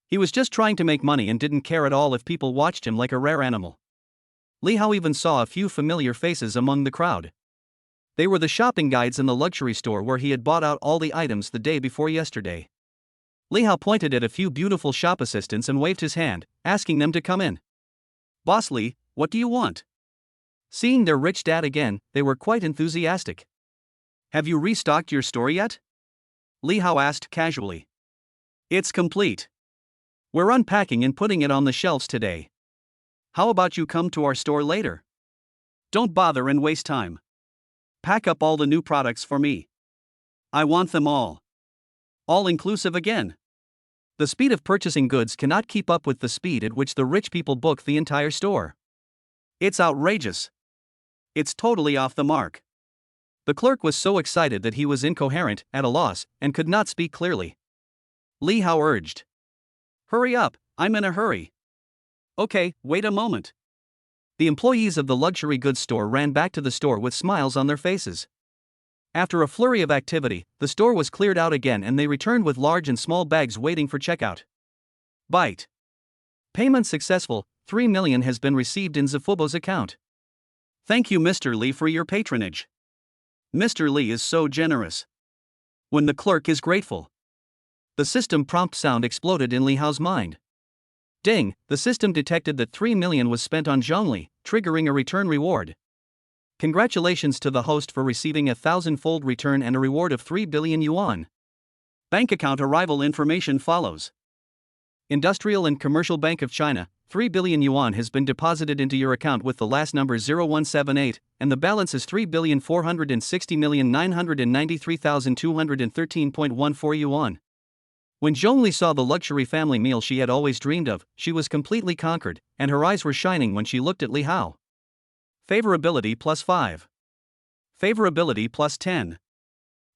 He was just trying to make money and didn't care at all if people watched him like a rare animal. Li Hao even saw a few familiar faces among the crowd. They were the shopping guides in the luxury store where he had bought out all the items the day before yesterday. Li Hao pointed at a few beautiful shop assistants and waved his hand, asking them to come in. "Boss Li, what do you want?" Seeing their rich dad again, they were quite enthusiastic. "Have you restocked your store yet?" Li Hao asked casually. "It's complete. We're unpacking and putting it on the shelves today. How about you come to our store later? Don't bother and waste time. Pack up all the new products for me. I want them all. All inclusive again." The speed of purchasing goods cannot keep up with the speed at which the rich people book the entire store. It's outrageous. It's totally off the mark. The clerk was so excited that he was incoherent, at a loss, and could not speak clearly. Li Hao urged, "Hurry up, I'm in a hurry." "Okay, wait a moment." The employees of the luxury goods store ran back to the store with smiles on their faces. After a flurry of activity, the store was cleared out again and they returned with large and small bags waiting for checkout. Byte. Payment successful, 3 million has been received in Zifubo's account. Thank you, Mr. Li, for your patronage. Mr. Li is so generous. When the clerk is grateful. The system prompt sound exploded in Li Hao's mind. Ding, the system detected that 3 million was spent on Zhongli, triggering a return reward. Congratulations to the host for receiving a 1,000-fold return and a reward of 3 billion yuan. Bank account arrival information follows. Industrial and Commercial Bank of China, 3 billion yuan has been deposited into your account with the last number 0178, and the balance is 3,460,993,213.14 yuan. When Zhongli saw the luxury family meal she had always dreamed of, she was completely conquered, and her eyes were shining when she looked at Li Hao. Favorability +5. Favorability +10.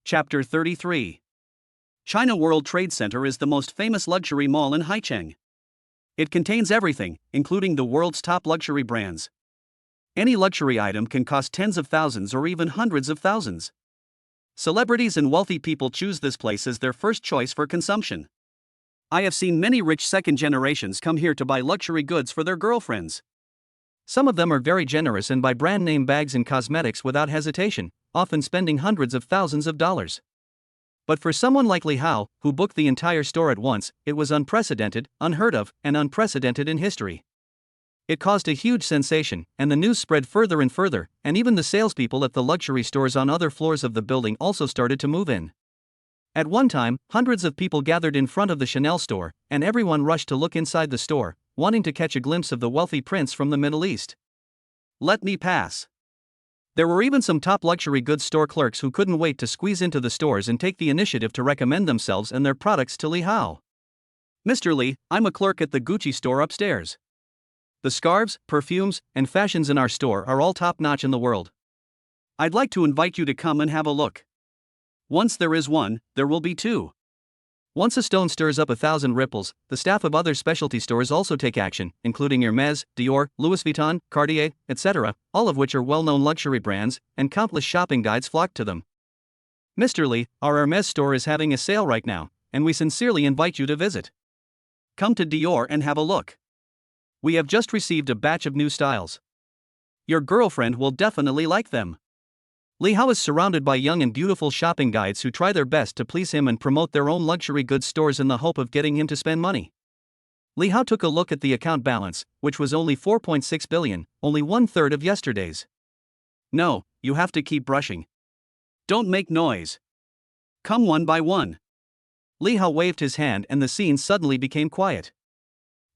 Chapter 33. China World Trade Center is the most famous luxury mall in Haicheng. It contains everything, including the world's top luxury brands. Any luxury item can cost tens of thousands or even hundreds of thousands. Celebrities and wealthy people choose this place as their first choice for consumption. I have seen many rich second generations come here to buy luxury goods for their girlfriends. Some of them are very generous and buy brand name bags and cosmetics without hesitation, often spending hundreds of thousands of dollars. But for someone like Li Hao, who booked the entire store at once, it was unprecedented, unheard of, and unprecedented in history. It caused a huge sensation, and the news spread further and further, and even the salespeople at the luxury stores on other floors of the building also started to move in. At one time, hundreds of people gathered in front of the Chanel store, and everyone rushed to look inside the store, wanting to catch a glimpse of the wealthy prince from the Middle East. Let me pass. There were even some top luxury goods store clerks who couldn't wait to squeeze into the stores and take the initiative to recommend themselves and their products to Li Hao. "Mr. Li, I'm a clerk at the Gucci store upstairs. The scarves, perfumes, and fashions in our store are all top-notch in the world. I'd like to invite you to come and have a look. Once there is one, there will be two." Once a stone stirs up 1,000 ripples, the staff of other specialty stores also take action, including Hermès, Dior, Louis Vuitton, Cartier, etc., all of which are well-known luxury brands, and countless shopping guides flock to them. "Mr. Li, our Hermès store is having a sale right now, and we sincerely invite you to visit. Come to Dior and have a look. We have just received a batch of new styles. Your girlfriend will definitely like them." Li Hao is surrounded by young and beautiful shopping guides who try their best to please him and promote their own luxury goods stores in the hope of getting him to spend money. Li Hao took a look at the account balance, which was only 4.6 billion, only one-third of yesterday's. "No, you have to keep brushing. Don't make noise. Come one by one." Li Hao waved his hand and the scene suddenly became quiet.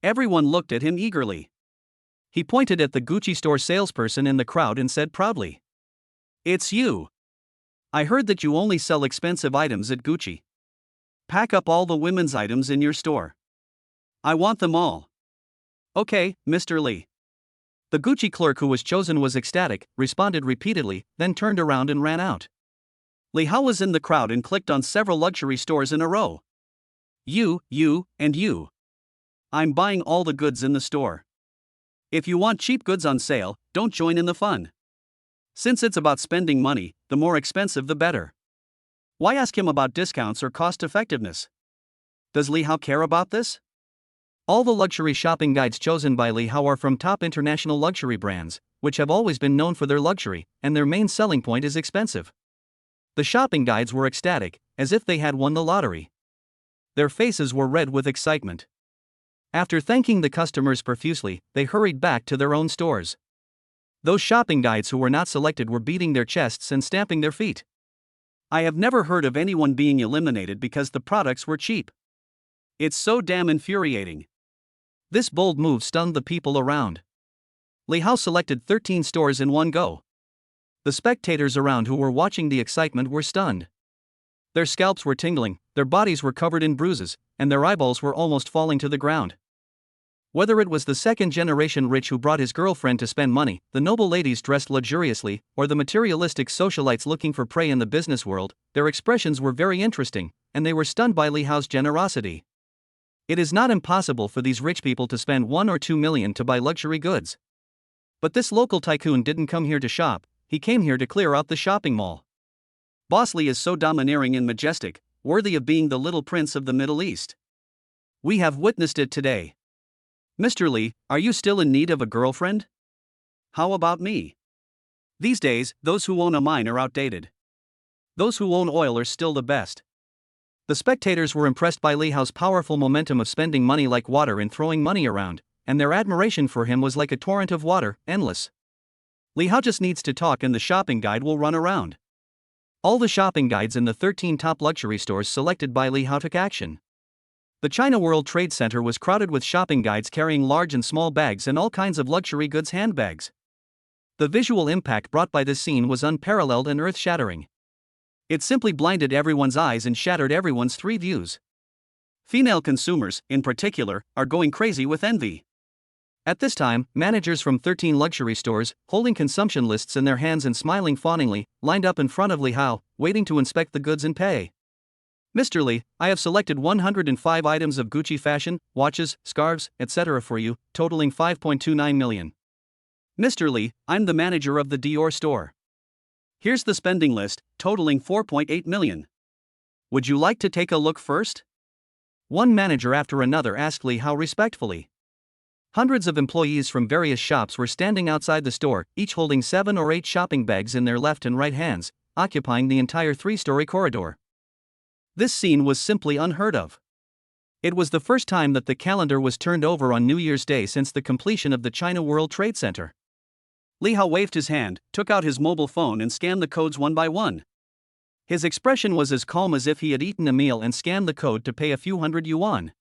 Everyone looked at him eagerly. He pointed at the Gucci store salesperson in the crowd and said proudly, "It's you. I heard that you only sell expensive items at Gucci. Pack up all the women's items in your store. I want them all." "Okay, Mr. Li." The Gucci clerk who was chosen was ecstatic, responded repeatedly, then turned around and ran out. Li Hao was in the crowd and clicked on several luxury stores in a row. You, and you. I'm buying all the goods in the store. If you want cheap goods on sale, don't join in the fun. Since it's about spending money, the more expensive the better. Why ask him about discounts or cost effectiveness? Does Li Hao care about this? All the luxury shopping guides chosen by Li Hao are from top international luxury brands, which have always been known for their luxury, and their main selling point is expensive. The shopping guides were ecstatic, as if they had won the lottery. Their faces were red with excitement. After thanking the customers profusely, they hurried back to their own stores. Those shopping guides who were not selected were beating their chests and stamping their feet. I have never heard of anyone being eliminated because the products were cheap. It's so damn infuriating. This bold move stunned the people around. Li Hao selected 13 stores in one go. The spectators around who were watching the excitement were stunned. Their scalps were tingling, their bodies were covered in bruises, and their eyeballs were almost falling to the ground. Whether it was the second-generation rich who brought his girlfriend to spend money, the noble ladies dressed luxuriously, or the materialistic socialites looking for prey in the business world, their expressions were very interesting, and they were stunned by Li Hao's generosity. It is not impossible for these rich people to spend 1 or 2 million to buy luxury goods. But this local tycoon didn't come here to shop, he came here to clear out the shopping mall. Boss Li is so domineering and majestic, worthy of being the little prince of the Middle East. We have witnessed it today. Mr. Li, are you still in need of a girlfriend? How about me? These days, those who own a mine are outdated. Those who own oil are still the best. The spectators were impressed by Li Hao's powerful momentum of spending money like water and throwing money around, and their admiration for him was like a torrent of water, endless. Li Hao just needs to talk and the shopping guide will run around. All the shopping guides in the 13 top luxury stores selected by Li Hao took action. The China World Trade Center was crowded with shopping guides carrying large and small bags and all kinds of luxury goods handbags. The visual impact brought by this scene was unparalleled and earth-shattering. It simply blinded everyone's eyes and shattered everyone's three views. Female consumers, in particular, are going crazy with envy. At this time, managers from 13 luxury stores, holding consumption lists in their hands and smiling fawningly, lined up in front of Li Hao, waiting to inspect the goods and pay. Mr. Li, I have selected 105 items of Gucci fashion, watches, scarves, etc. for you, totaling 5.29 million. Mr. Li, I'm the manager of the Dior store. Here's the spending list, totaling 4.8 million. Would you like to take a look first? One manager after another asked Li Hao respectfully. Hundreds of employees from various shops were standing outside the store, each holding 7 or 8 shopping bags in their left and right hands, occupying the entire 3-story corridor. This scene was simply unheard of. It was the first time that the calendar was turned over on New Year's Day since the completion of the China World Trade Center. Li Hao waved his hand, took out his mobile phone and scanned the codes one by one. His expression was as calm as if he had eaten a meal and scanned the code to pay a few hundred yuan.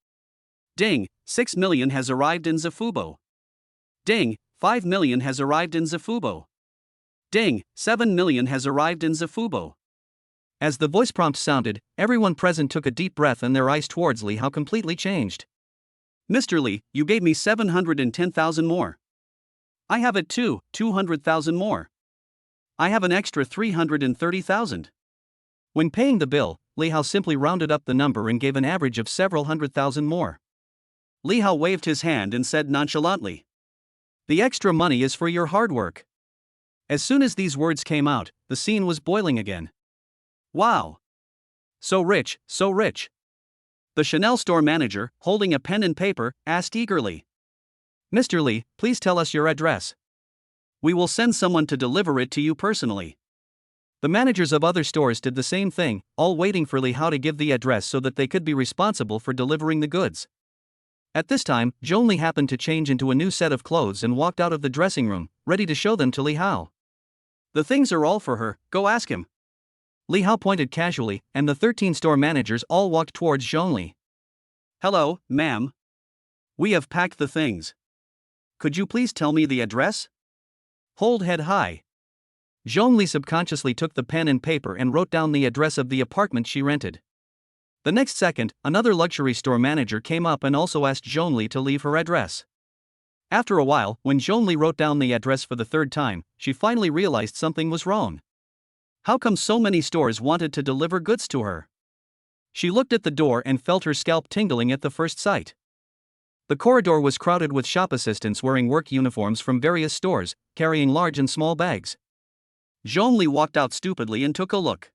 Ding, 6 million has arrived in Zafubo. Ding, 5 million has arrived in Zafubo. Ding, 7 million has arrived in Zafubo. As the voice prompt sounded, everyone present took a deep breath and their eyes towards Li Hao completely changed. Mr. Li, you gave me 710,000 more. I have it too, 200,000 more. I have an extra 330,000. When paying the bill, Li Hao simply rounded up the number and gave an average of several 100,000 more. Li Hao waved his hand and said nonchalantly, "The extra money is for your hard work." As soon as these words came out, the scene was boiling again. Wow! So rich, so rich. The Chanel store manager, holding a pen and paper, asked eagerly. Mr. Li, please tell us your address. We will send someone to deliver it to you personally. The managers of other stores did the same thing, all waiting for Li Hao to give the address so that they could be responsible for delivering the goods. At this time, Zhong Li happened to change into a new set of clothes and walked out of the dressing room, ready to show them to Li Hao. The things are all for her, go ask him. Li Hao pointed casually, and the 13 store managers all walked towards Zhong Li. Hello, ma'am. We have packed the things. Could you please tell me the address? Hold head high. Zhong Li subconsciously took the pen and paper and wrote down the address of the apartment she rented. The next second, another luxury store manager came up and also asked Zhong Li to leave her address. After a while, when Zhong Li wrote down the address for the third time, she finally realized something was wrong. How come so many stores wanted to deliver goods to her? She looked at the door and felt her scalp tingling at the first sight. The corridor was crowded with shop assistants wearing work uniforms from various stores, carrying large and small bags. Zhongli walked out stupidly and took a look.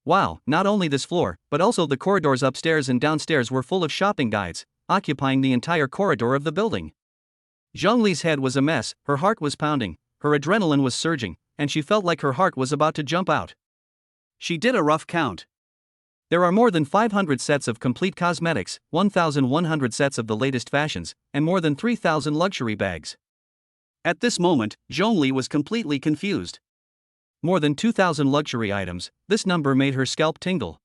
Wow, not only this floor, but also the corridors upstairs and downstairs were full of shopping guides, occupying the entire corridor of the building. Zhongli's head was a mess, her heart was pounding, her adrenaline was surging, and she felt like her heart was about to jump out. She did a rough count. There are more than 500 sets of complete cosmetics, 1,100 sets of the latest fashions, and more than 3,000 luxury bags. At this moment, Zhongli was completely confused. More than 2,000 luxury items, this number made her scalp tingle.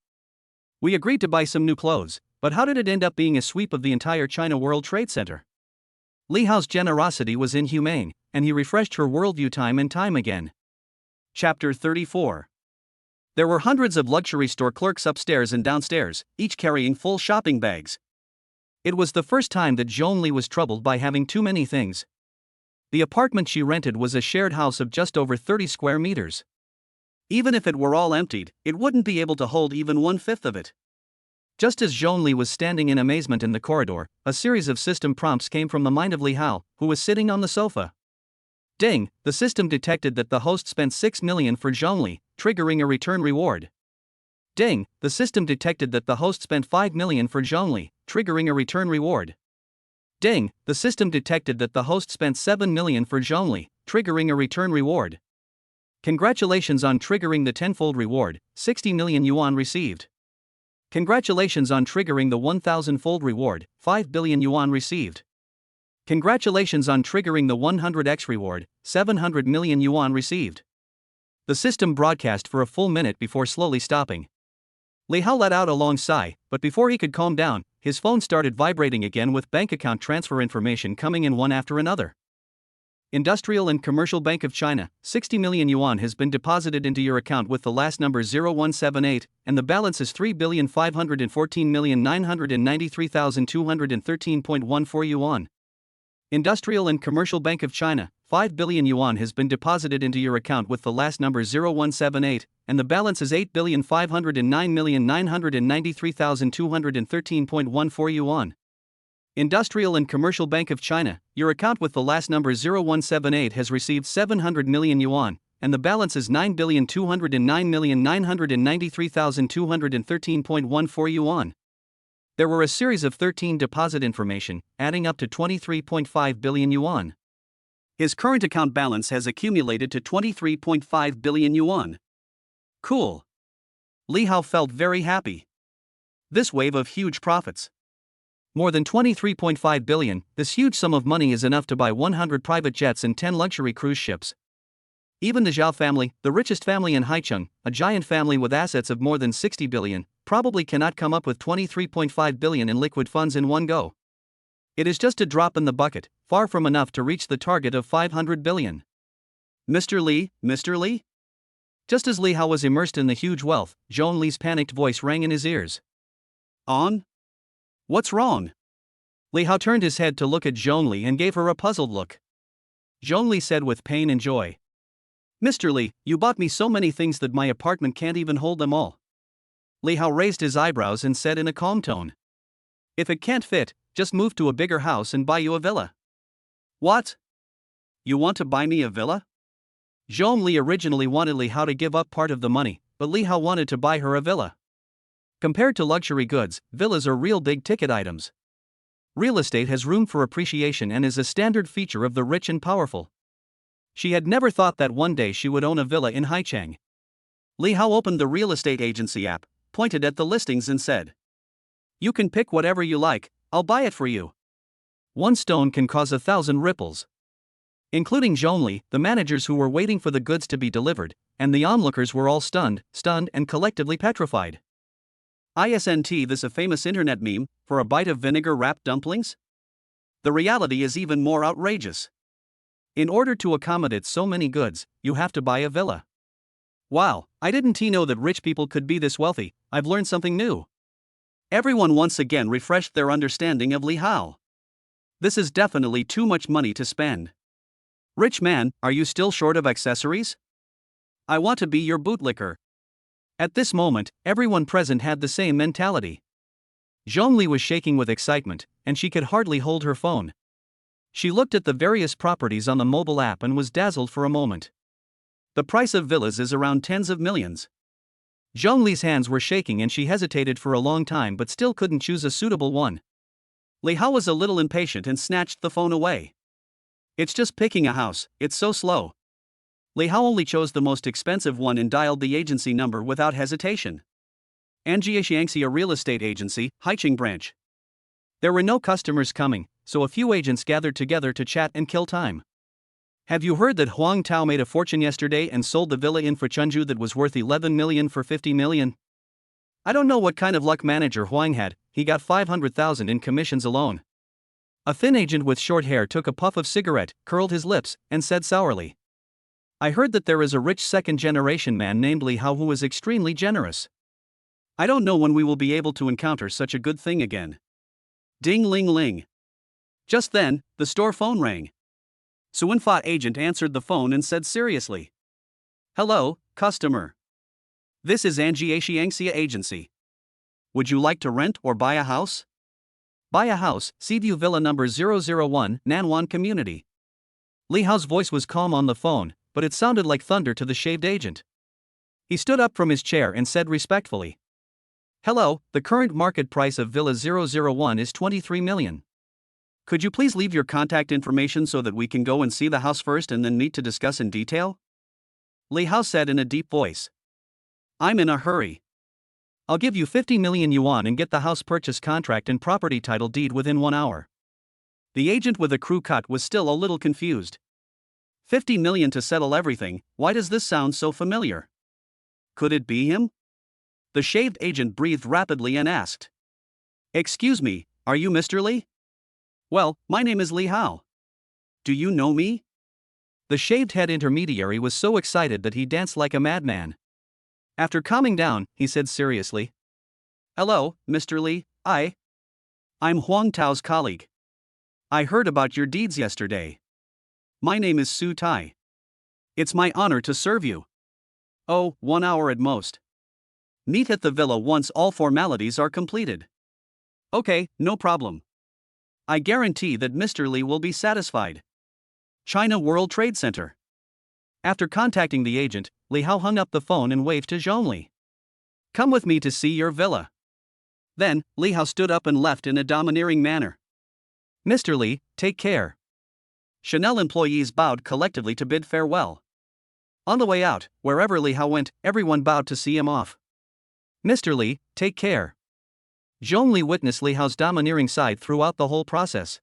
We agreed to buy some new clothes, but how did it end up being a sweep of the entire China World Trade Center? Li Hao's generosity was inhumane, and he refreshed her worldview time and time again. Chapter 34. There were hundreds of luxury store clerks upstairs and downstairs, each carrying full shopping bags. It was the first time that Zhongli was troubled by having too many things. The apartment she rented was a shared house of just over 30 square meters. Even if it were all emptied, it wouldn't be able to hold even 1/5 of it. Just as Zhongli was standing in amazement in the corridor, a series of system prompts came from the mind of Li Hao, who was sitting on the sofa. Ding, the system detected that the host spent 6 million for Zhongli, triggering a return reward. Ding, the system detected that the host spent 5 million for Zhongli, triggering a return reward. Ding, the system detected that the host spent 7 million for Zhongli, triggering a return reward. Congratulations on triggering the tenfold reward, 60 million yuan received. Congratulations on triggering the 1,000-fold reward, 5 billion yuan received. Congratulations on triggering the 100x reward, 700 million yuan received. The system broadcast for a full minute before slowly stopping. Li Hao let out a long sigh, but before he could calm down, his phone started vibrating again with bank account transfer information coming in one after another. Industrial and Commercial Bank of China, 60 million yuan has been deposited into your account with the last number 0178, and the balance is 3,514,993,213.14 yuan. Industrial and Commercial Bank of China, 5 billion yuan has been deposited into your account with the last number 0178, and the balance is 8,509,993,213.14 yuan. Industrial and Commercial Bank of China, your account with the last number 0178 has received 700 million yuan, and the balance is 9,209,993,213.14 yuan. There were a series of 13 deposit information, adding up to 23.5 billion yuan. His current account balance has accumulated to 23.5 billion yuan. Cool. Li Hao felt very happy. This wave of huge profits. More than 23.5 billion, this huge sum of money is enough to buy 100 private jets and 10 luxury cruise ships. Even the Zhao family, the richest family in Haicheng, a giant family with assets of more than 60 billion, probably cannot come up with 23.5 billion in liquid funds in one go. It is just a drop in the bucket, far from enough to reach the target of 500 billion. Mr. Li, Mr. Li? Just as Li Hao was immersed in the huge wealth, Zhongli's panicked voice rang in his ears. On? What's wrong? Li Hao turned his head to look at Zhongli and gave her a puzzled look. Zhongli said with pain and joy. Mr. Li, you bought me so many things that my apartment can't even hold them all. Li Hao raised his eyebrows and said in a calm tone. If it can't fit, just move to a bigger house and buy you a villa. What? You want to buy me a villa? Zhongli originally wanted Li Hao to give up part of the money, but Li Hao wanted to buy her a villa. Compared to luxury goods, villas are real big-ticket items. Real estate has room for appreciation and is a standard feature of the rich and powerful. She had never thought that one day she would own a villa in Haicheng. Li Hao opened the real estate agency app, pointed at the listings and said, You can pick whatever you like, I'll buy it for you. One stone can cause 1,000 ripples. Including Zhongli, the managers who were waiting for the goods to be delivered, and the onlookers were all stunned, and collectively petrified. Isn't this a famous internet meme, for a bite of vinegar-wrapped dumplings? The reality is even more outrageous. In order to accommodate so many goods, you have to buy a villa. Wow, I didn't know that rich people could be this wealthy. I've learned something new. Everyone once again refreshed their understanding of Li Hao. This is definitely too much money to spend. Rich man, are you still short of accessories? I want to be your bootlicker. At this moment, everyone present had the same mentality. Zhongli was shaking with excitement, and she could hardly hold her phone. She looked at the various properties on the mobile app and was dazzled for a moment. The price of villas is around tens of millions. Zhongli's hands were shaking and she hesitated for a long time but still couldn't choose a suitable one. Li Hao was a little impatient and snatched the phone away. It's just picking a house, it's so slow. Li Hao only chose the most expensive one and dialed the agency number without hesitation. Anjie Xiangxi, a real estate agency, Haicheng branch. There were no customers coming, so a few agents gathered together to chat and kill time. Have you heard that Huang Tao made a fortune yesterday and sold the villa in Fuchunju that was worth 11 million for 50 million? I don't know what kind of luck manager Huang had, he got 500,000 in commissions alone. A thin agent with short hair took a puff of cigarette, curled his lips, and said sourly. I heard that there is a rich second-generation man named Li Hao who is extremely generous. I don't know when we will be able to encounter such a good thing again. Ding-ling-ling. Just then, the store phone rang. Suanfa agent answered the phone and said seriously. Hello, customer. This is Anjie Xiangxia agency. Would you like to rent or buy a house? Buy a house, Seaview Villa number 001, Nanwan Community. Li Hao's voice was calm on the phone, but it sounded like thunder to the shaved agent. He stood up from his chair and said respectfully. Hello, the current market price of Villa 001 is 23 million. Could you please leave your contact information so that we can go and see the house first and then meet to discuss in detail? Li Hao said in a deep voice. I'm in a hurry. I'll give you 50 million yuan and get the house purchase contract and property title deed within 1 hour. The agent with a crew cut was still a little confused. 50 million to settle everything, why does this sound so familiar? Could it be him? The shaved agent breathed rapidly and asked. Excuse me, are you Mr. Li? Well, my name is Li Hao. Do you know me? The shaved head intermediary was so excited that he danced like a madman. After calming down, he said seriously. Hello, Mr. Li, I'm Huang Tao's colleague. I heard about your deeds yesterday. My name is Su Tai. It's my honor to serve you. Oh, 1 hour at most. Meet at the villa once all formalities are completed. Okay, no problem. I guarantee that Mr. Li will be satisfied. China World Trade Center. After contacting the agent, Li Hao hung up the phone and waved to Zhongli. Come with me to see your villa. Then, Li Hao stood up and left in a domineering manner. Mr. Li, take care. Chanel employees bowed collectively to bid farewell. On the way out, wherever Li Hao went, everyone bowed to see him off. Mr. Li, take care. Zhongli witnessed Li Hao's domineering side throughout the whole process.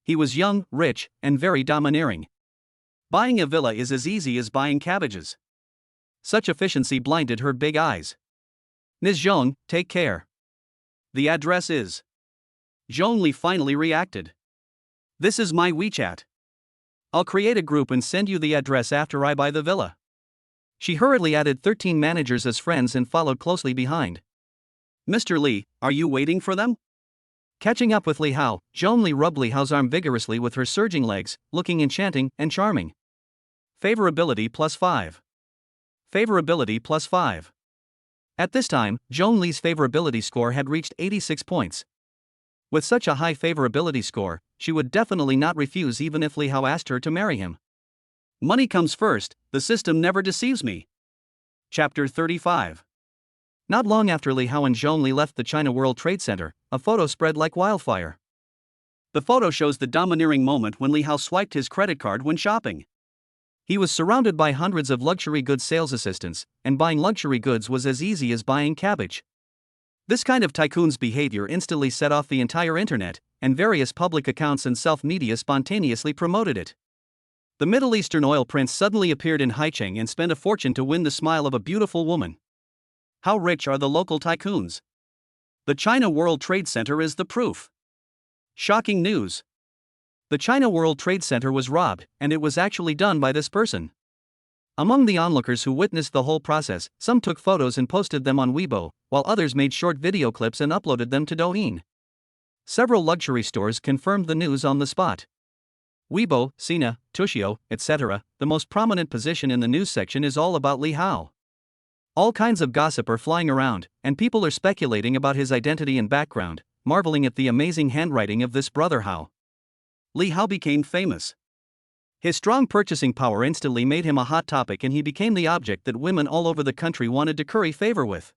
He was young, rich, and very domineering. Buying a villa is as easy as buying cabbages. Such efficiency blinded her big eyes. Ms. Zhong, take care. The address is. Zhongli finally reacted. This is my WeChat. I'll create a group and send you the address after I buy the villa. She hurriedly added 13 managers as friends and followed closely behind. Mr. Li, are you waiting for them? Catching up with Li Hao, Zhongli rubbed Li Hao's arm vigorously with her surging legs, looking enchanting and charming. Favorability +5. Favorability +5. At this time, Zhongli's favorability score had reached 86 points. With such a high favorability score, she would definitely not refuse even if Li Hao asked her to marry him. Money comes first, the system never deceives me. Chapter 35. Not long after Li Hao and Zhongli left the China World Trade Center, a photo spread like wildfire. The photo shows the domineering moment when Li Hao swiped his credit card when shopping. He was surrounded by hundreds of luxury goods sales assistants, and buying luxury goods was as easy as buying cabbage. This kind of tycoon's behavior instantly set off the entire internet, and various public accounts and self-media spontaneously promoted it. The Middle Eastern oil prince suddenly appeared in Haicheng and spent a fortune to win the smile of a beautiful woman. How rich are the local tycoons? The China World Trade Center is the proof. Shocking news. The China World Trade Center was robbed, and it was actually done by this person. Among the onlookers who witnessed the whole process, some took photos and posted them on Weibo, while others made short video clips and uploaded them to Douyin. Several luxury stores confirmed the news on the spot. Weibo, Sina, Tushio, etc., the most prominent position in the news section is all about Li Hao. All kinds of gossip are flying around, and people are speculating about his identity and background, marveling at the amazing handwriting of this brother Hao. Li Hao became famous. His strong purchasing power instantly made him a hot topic, and he became the object that women all over the country wanted to curry favor with.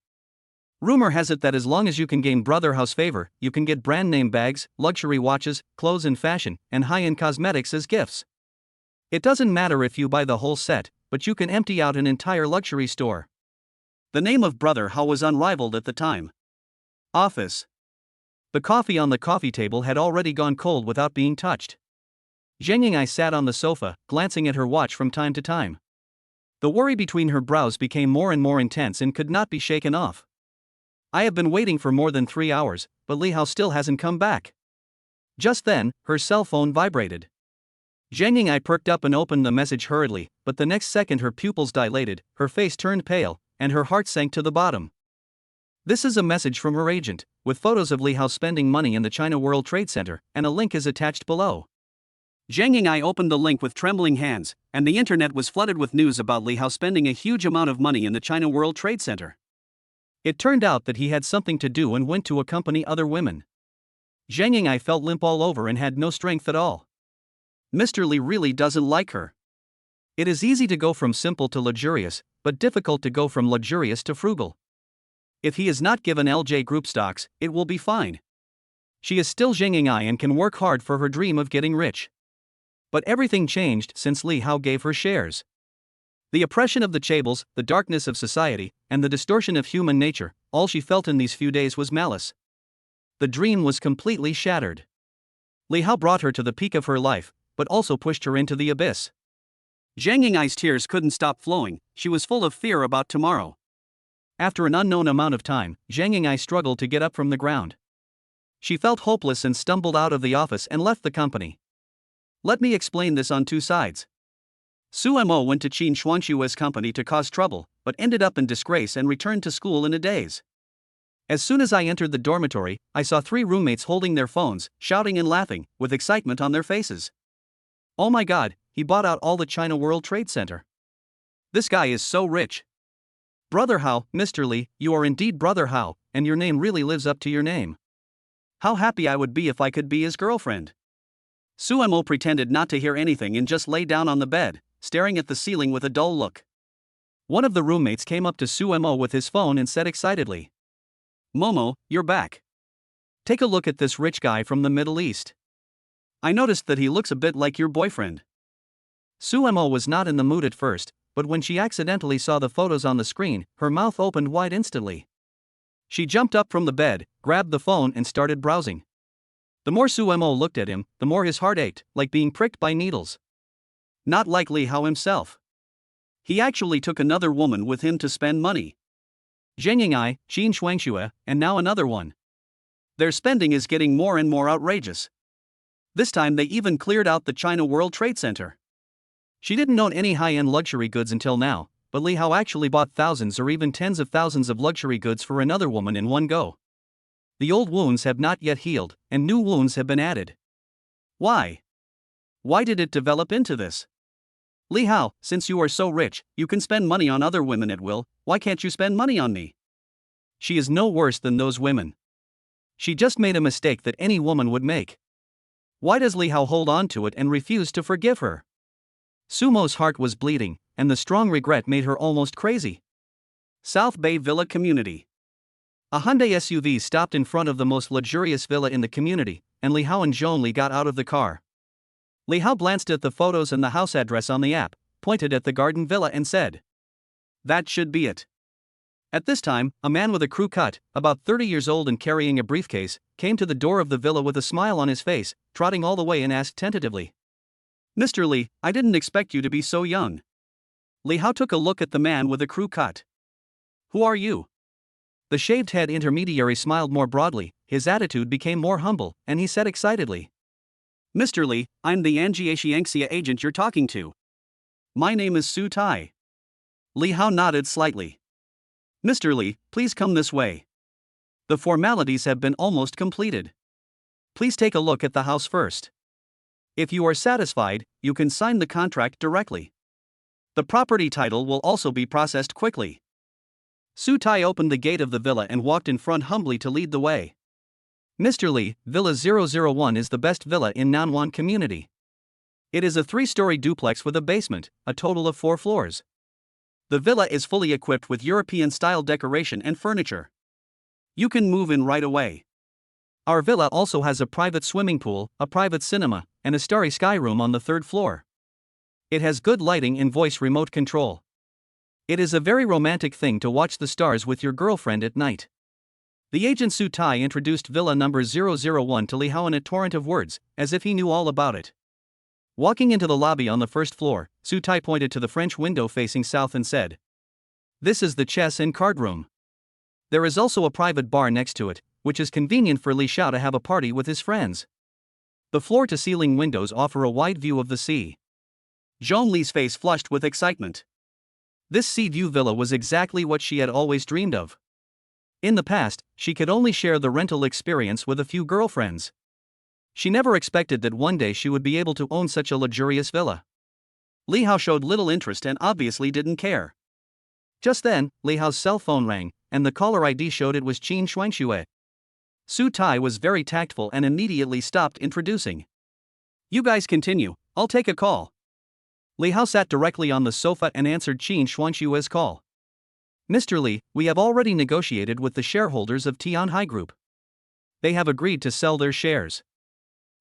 Rumor has it that as long as you can gain brother Hao's favor, you can get brand name bags, luxury watches, clothes and fashion, and high-end cosmetics as gifts. It doesn't matter if you buy the whole set, but you can empty out an entire luxury store. The name of brother Hao was unrivaled at the time. Office. The coffee on the coffee table had already gone cold without being touched. Zheng Ying'ai sat on the sofa, glancing at her watch from time to time. The worry between her brows became more and more intense and could not be shaken off. I have been waiting for more than 3 hours, but Li Hao still hasn't come back. Just then, her cell phone vibrated. Zheng Ying'ai perked up and opened the message hurriedly, but the next second her pupils dilated, her face turned pale, and her heart sank to the bottom. This is a message from her agent, with photos of Li Hao spending money in the China World Trade Center, and a link is attached below. Zheng Ying'ai opened the link with trembling hands, and the internet was flooded with news about Li Hao spending a huge amount of money in the China World Trade Center. It turned out that he had something to do and went to accompany other women. Zheng Ying'ai felt limp all over and had no strength at all. Mr. Li really doesn't like her. It is easy to go from simple to luxurious, but difficult to go from luxurious to frugal. If he is not given LJ Group stocks, it will be fine. She is still Zheng Ying'ai and can work hard for her dream of getting rich. But everything changed since Li Hao gave her shares. The oppression of the chaebols, the darkness of society, and the distortion of human nature, all she felt in these few days was malice. The dream was completely shattered. Li Hao brought her to the peak of her life, but also pushed her into the abyss. Zheng Ying'ai's tears couldn't stop flowing, she was full of fear about tomorrow. After an unknown amount of time, Zheng Ying'ai struggled to get up from the ground. She felt hopeless and stumbled out of the office and left the company. Let me explain this on two sides. Su Mo went to Qin Shuangshue's company to cause trouble, but ended up in disgrace and returned to school in a daze. As soon as I entered the dormitory, I saw 3 roommates holding their phones, shouting and laughing, with excitement on their faces. Oh my god, he bought out all the China World Trade Center. This guy is so rich. Brother Hao, Mr. Li, you are indeed Brother Hao, and your name really lives up to your name. How happy I would be if I could be his girlfriend. Su Mo pretended not to hear anything and just lay down on the bed, staring at the ceiling with a dull look. One of the roommates came up to Su Mo with his phone and said excitedly, Momo, you're back. Take a look at this rich guy from the Middle East. I noticed that he looks a bit like your boyfriend. Su Mo was not in the mood at first, but when she accidentally saw the photos on the screen, her mouth opened wide instantly. She jumped up from the bed, grabbed the phone and started browsing. The more Su Mo looked at him, the more his heart ached, like being pricked by needles. Not like Li Hao himself. He actually took another woman with him to spend money. Zheng Ying'ai, Qin Shuangshue, and now another one. Their spending is getting more and more outrageous. This time they even cleared out the China World Trade Center. She didn't own any high-end luxury goods until now, but Li Hao actually bought thousands or even tens of thousands of luxury goods for another woman in one go. The old wounds have not yet healed, and new wounds have been added. Why? Why did it develop into this? Li Hao, since you are so rich, you can spend money on other women at will, why can't you spend money on me? She is no worse than those women. She just made a mistake that any woman would make. Why does Li Hao hold on to it and refuse to forgive her? Sumo's heart was bleeding, and the strong regret made her almost crazy. South Bay Villa Community. A Hyundai SUV stopped in front of the most luxurious villa in the community, and Li Hao and Zhongli got out of the car. Li Hao glanced at the photos and the house address on the app, pointed at the garden villa and said, That should be it. At this time, a man with a crew cut, about 30 years old and carrying a briefcase, came to the door of the villa with a smile on his face, trotting all the way and asked tentatively, Mr. Li, I didn't expect you to be so young. Li Hao took a look at the man with a crew cut. Who are you? The shaved head intermediary smiled more broadly, his attitude became more humble, and he said excitedly, Mr. Li, I'm the Anjiaxiangxia agent you're talking to. My name is Su Tai. Li Hao nodded slightly. Mr. Li, please come this way. The formalities have been almost completed. Please take a look at the house first. If you are satisfied, you can sign the contract directly. The property title will also be processed quickly. Su Tai opened the gate of the villa and walked in front humbly to lead the way. Mr. Li, Villa 001 is the best villa in Nanwan community. It is a 3-story duplex with a basement, a total of 4 floors. The villa is fully equipped with European-style decoration and furniture. You can move in right away. Our villa also has a private swimming pool, a private cinema, and a starry sky room on the 3rd floor. It has good lighting and voice remote control. It is a very romantic thing to watch the stars with your girlfriend at night. The agent Su Tai introduced villa number 001 to Li Hao in a torrent of words, as if he knew all about it. Walking into the lobby on the 1st floor, Su Tai pointed to the French window facing south and said, "This is the chess and card room. There is also a private bar next to it, which is convenient for Li Xiao to have a party with his friends. The floor-to-ceiling windows offer a wide view of the sea." Zhong Li's face flushed with excitement. This sea view villa was exactly what she had always dreamed of. In the past, she could only share the rental experience with a few girlfriends. She never expected that one day she would be able to own such a luxurious villa. Li Hao showed little interest and obviously didn't care. Just then, Li Hao's cell phone rang, and the caller ID showed it was Qin Shuangxue. Su Tai was very tactful and immediately stopped introducing. "You guys continue, I'll take a call." Li Hao sat directly on the sofa and answered Qin Shuangxue's call. "Mr. Li, we have already negotiated with the shareholders of Tianhai Group. They have agreed to sell their shares.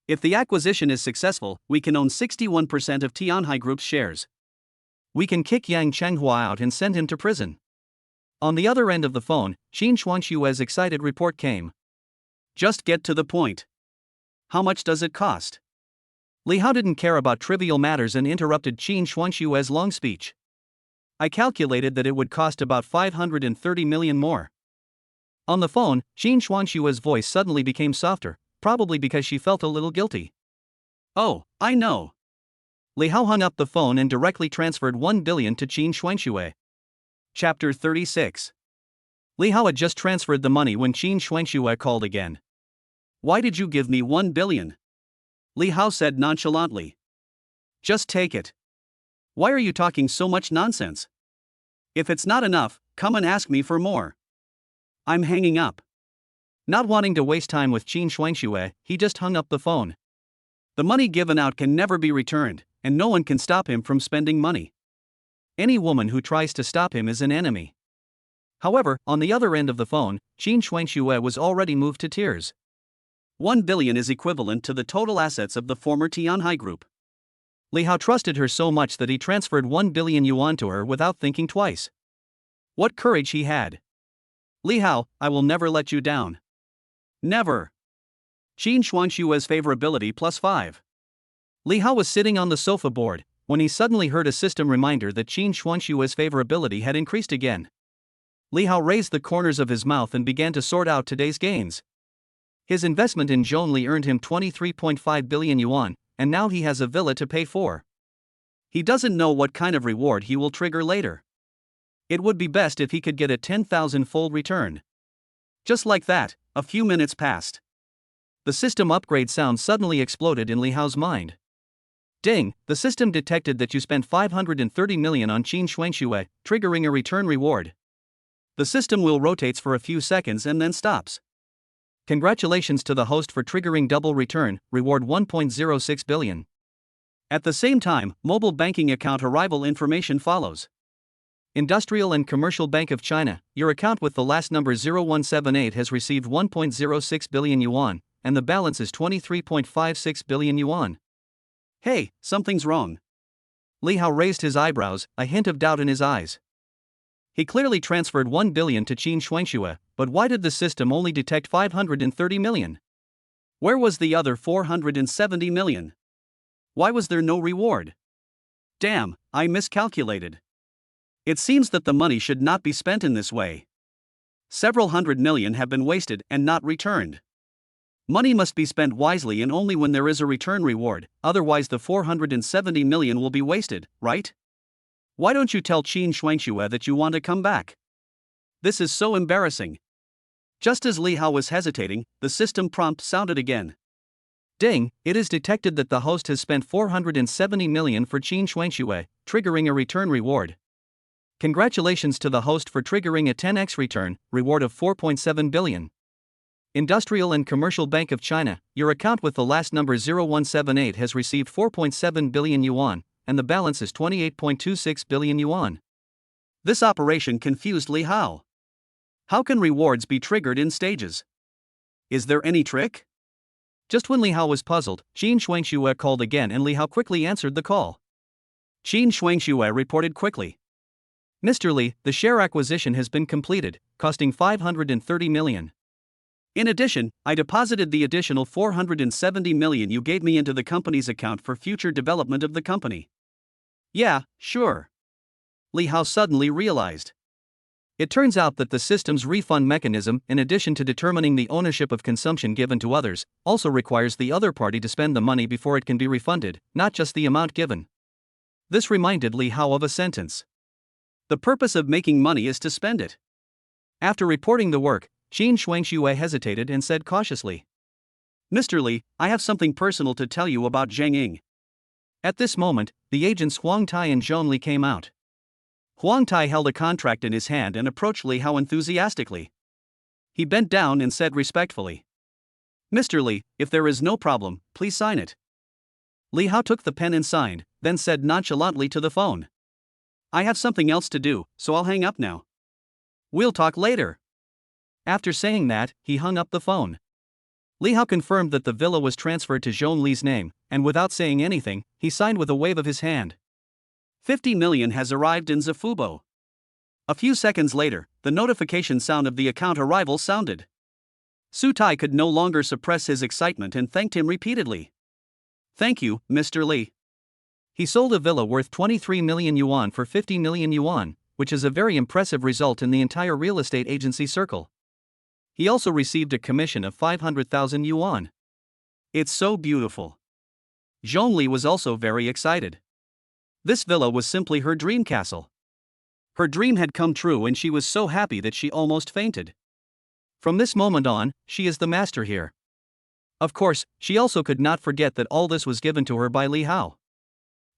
If the acquisition is successful, we can own 61% of Tianhai Group's shares. We can kick Yang Chenghua out and send him to prison." On the other end of the phone, Qin Shuangxue's excited report came. "Just get to the point. How much does it cost?" Li Hao didn't care about trivial matters and interrupted Qin Shuangxue's long speech. "I calculated that it would cost about 530 million more." On the phone, Qin Shuangxue's voice suddenly became softer, probably because she felt a little guilty. "Oh, I know." Li Hao hung up the phone and directly transferred 1 billion to Qin Shuangxue. Chapter 36. Li Hao had just transferred the money when Qin Shuangxue called again. "Why did you give me 1 billion? Li Hao said nonchalantly. "Just take it. Why are you talking so much nonsense? If it's not enough, come and ask me for more." I'm hanging up. Not wanting to waste time with Qin Shuangxue, he just hung up the phone. The money given out can never be returned, and no one can stop him from spending money. Any woman who tries to stop him is an enemy. However, on the other end of the phone, Qin Shuangxue was already moved to tears. 1 billion is equivalent to the total assets of the former Tianhai Group. Li Hao trusted her so much that he transferred 1 billion yuan to her without thinking twice. What courage he had! "Li Hao, I will never let you down. Never." Qin Shuangxue's favorability +5. Li Hao was sitting on the sofa board when he suddenly heard a system reminder that Qin Shuangxue's favorability had increased again. Li Hao raised the corners of his mouth and began to sort out today's gains. His investment in Zhongli earned him 23.5 billion yuan, and now he has a villa to pay for. He doesn't know what kind of reward he will trigger later. It would be best if he could get a 10,000-fold return. Just like that, a few minutes passed. The system upgrade sound suddenly exploded in Li Hao's mind. Ding, the system detected that you spent 530 million on Qin Shuangxue, triggering a return reward. The system will rotates for a few seconds and then stops. Congratulations to the host for triggering double return, reward 1.06 billion. At the same time, mobile banking account arrival information follows. Industrial and Commercial Bank of China, your account with the last number 0178 has received 1.06 billion yuan, and the balance is 23.56 billion yuan. Hey, something's wrong. Li Hao raised his eyebrows, a hint of doubt in his eyes. He clearly transferred 1 billion to Qin Shuangxue, but why did the system only detect 530 million? Where was the other 470 million? Why was there no reward? Damn, I miscalculated. It seems that the money should not be spent in this way. Several hundred million have been wasted and not returned. Money must be spent wisely and only when there is a return reward, otherwise the 470 million will be wasted, right? Why don't you tell Qin Shuangxue that you want to come back? This is so embarrassing. Just as Li Hao was hesitating, the system prompt sounded again. Ding, it is detected that the host has spent 470 million for Qin Shuangxue, triggering a return reward. Congratulations to the host for triggering a 10x return, reward of 4.7 billion. Industrial and Commercial Bank of China, your account with the last number 0178 has received 4.7 billion yuan, and the balance is 28.26 billion yuan. This operation confused Li Hao. How can rewards be triggered in stages? Is there any trick? Just when Li Hao was puzzled, Qin Shuangxue called again and Li Hao quickly answered the call. Qin Shuangxue reported quickly. Mr. Li, the share acquisition has been completed, costing 530 million. In addition, I deposited the additional 470 million you gave me into the company's account for future development of the company. Yeah, sure. Li Hao suddenly realized. It turns out that the system's refund mechanism, in addition to determining the ownership of consumption given to others, also requires the other party to spend the money before it can be refunded, not just the amount given. This reminded Li Hao of a sentence. The purpose of making money is to spend it. After reporting the work, Qin Shuangxue hesitated and said cautiously, Mr. Li, I have something personal to tell you about Zheng Ying. At this moment, the agents Huang Tai and Zhong Li came out. Huang Tai held a contract in his hand and approached Li Hao enthusiastically. He bent down and said respectfully, Mr. Li, if there is no problem, please sign it. Li Hao took the pen and signed, then said nonchalantly to the phone, I have something else to do, so I'll hang up now. We'll talk later. After saying that, he hung up the phone. Li Hao confirmed that the villa was transferred to Zhong Li's name, and without saying anything, he signed with a wave of his hand. 50 million has arrived in Zafubo. A few seconds later, the notification sound of the account arrival sounded. Su Tai could no longer suppress his excitement and thanked him repeatedly. Thank you, Mr. Li. He sold a villa worth 23 million yuan for 50 million yuan, which is a very impressive result in the entire real estate agency circle. He also received a commission of 500,000 yuan. It's so beautiful. Zhong Li was also very excited. This villa was simply her dream castle. Her dream had come true and she was so happy that she almost fainted. From this moment on, she is the master here. Of course, she also could not forget that all this was given to her by Li Hao.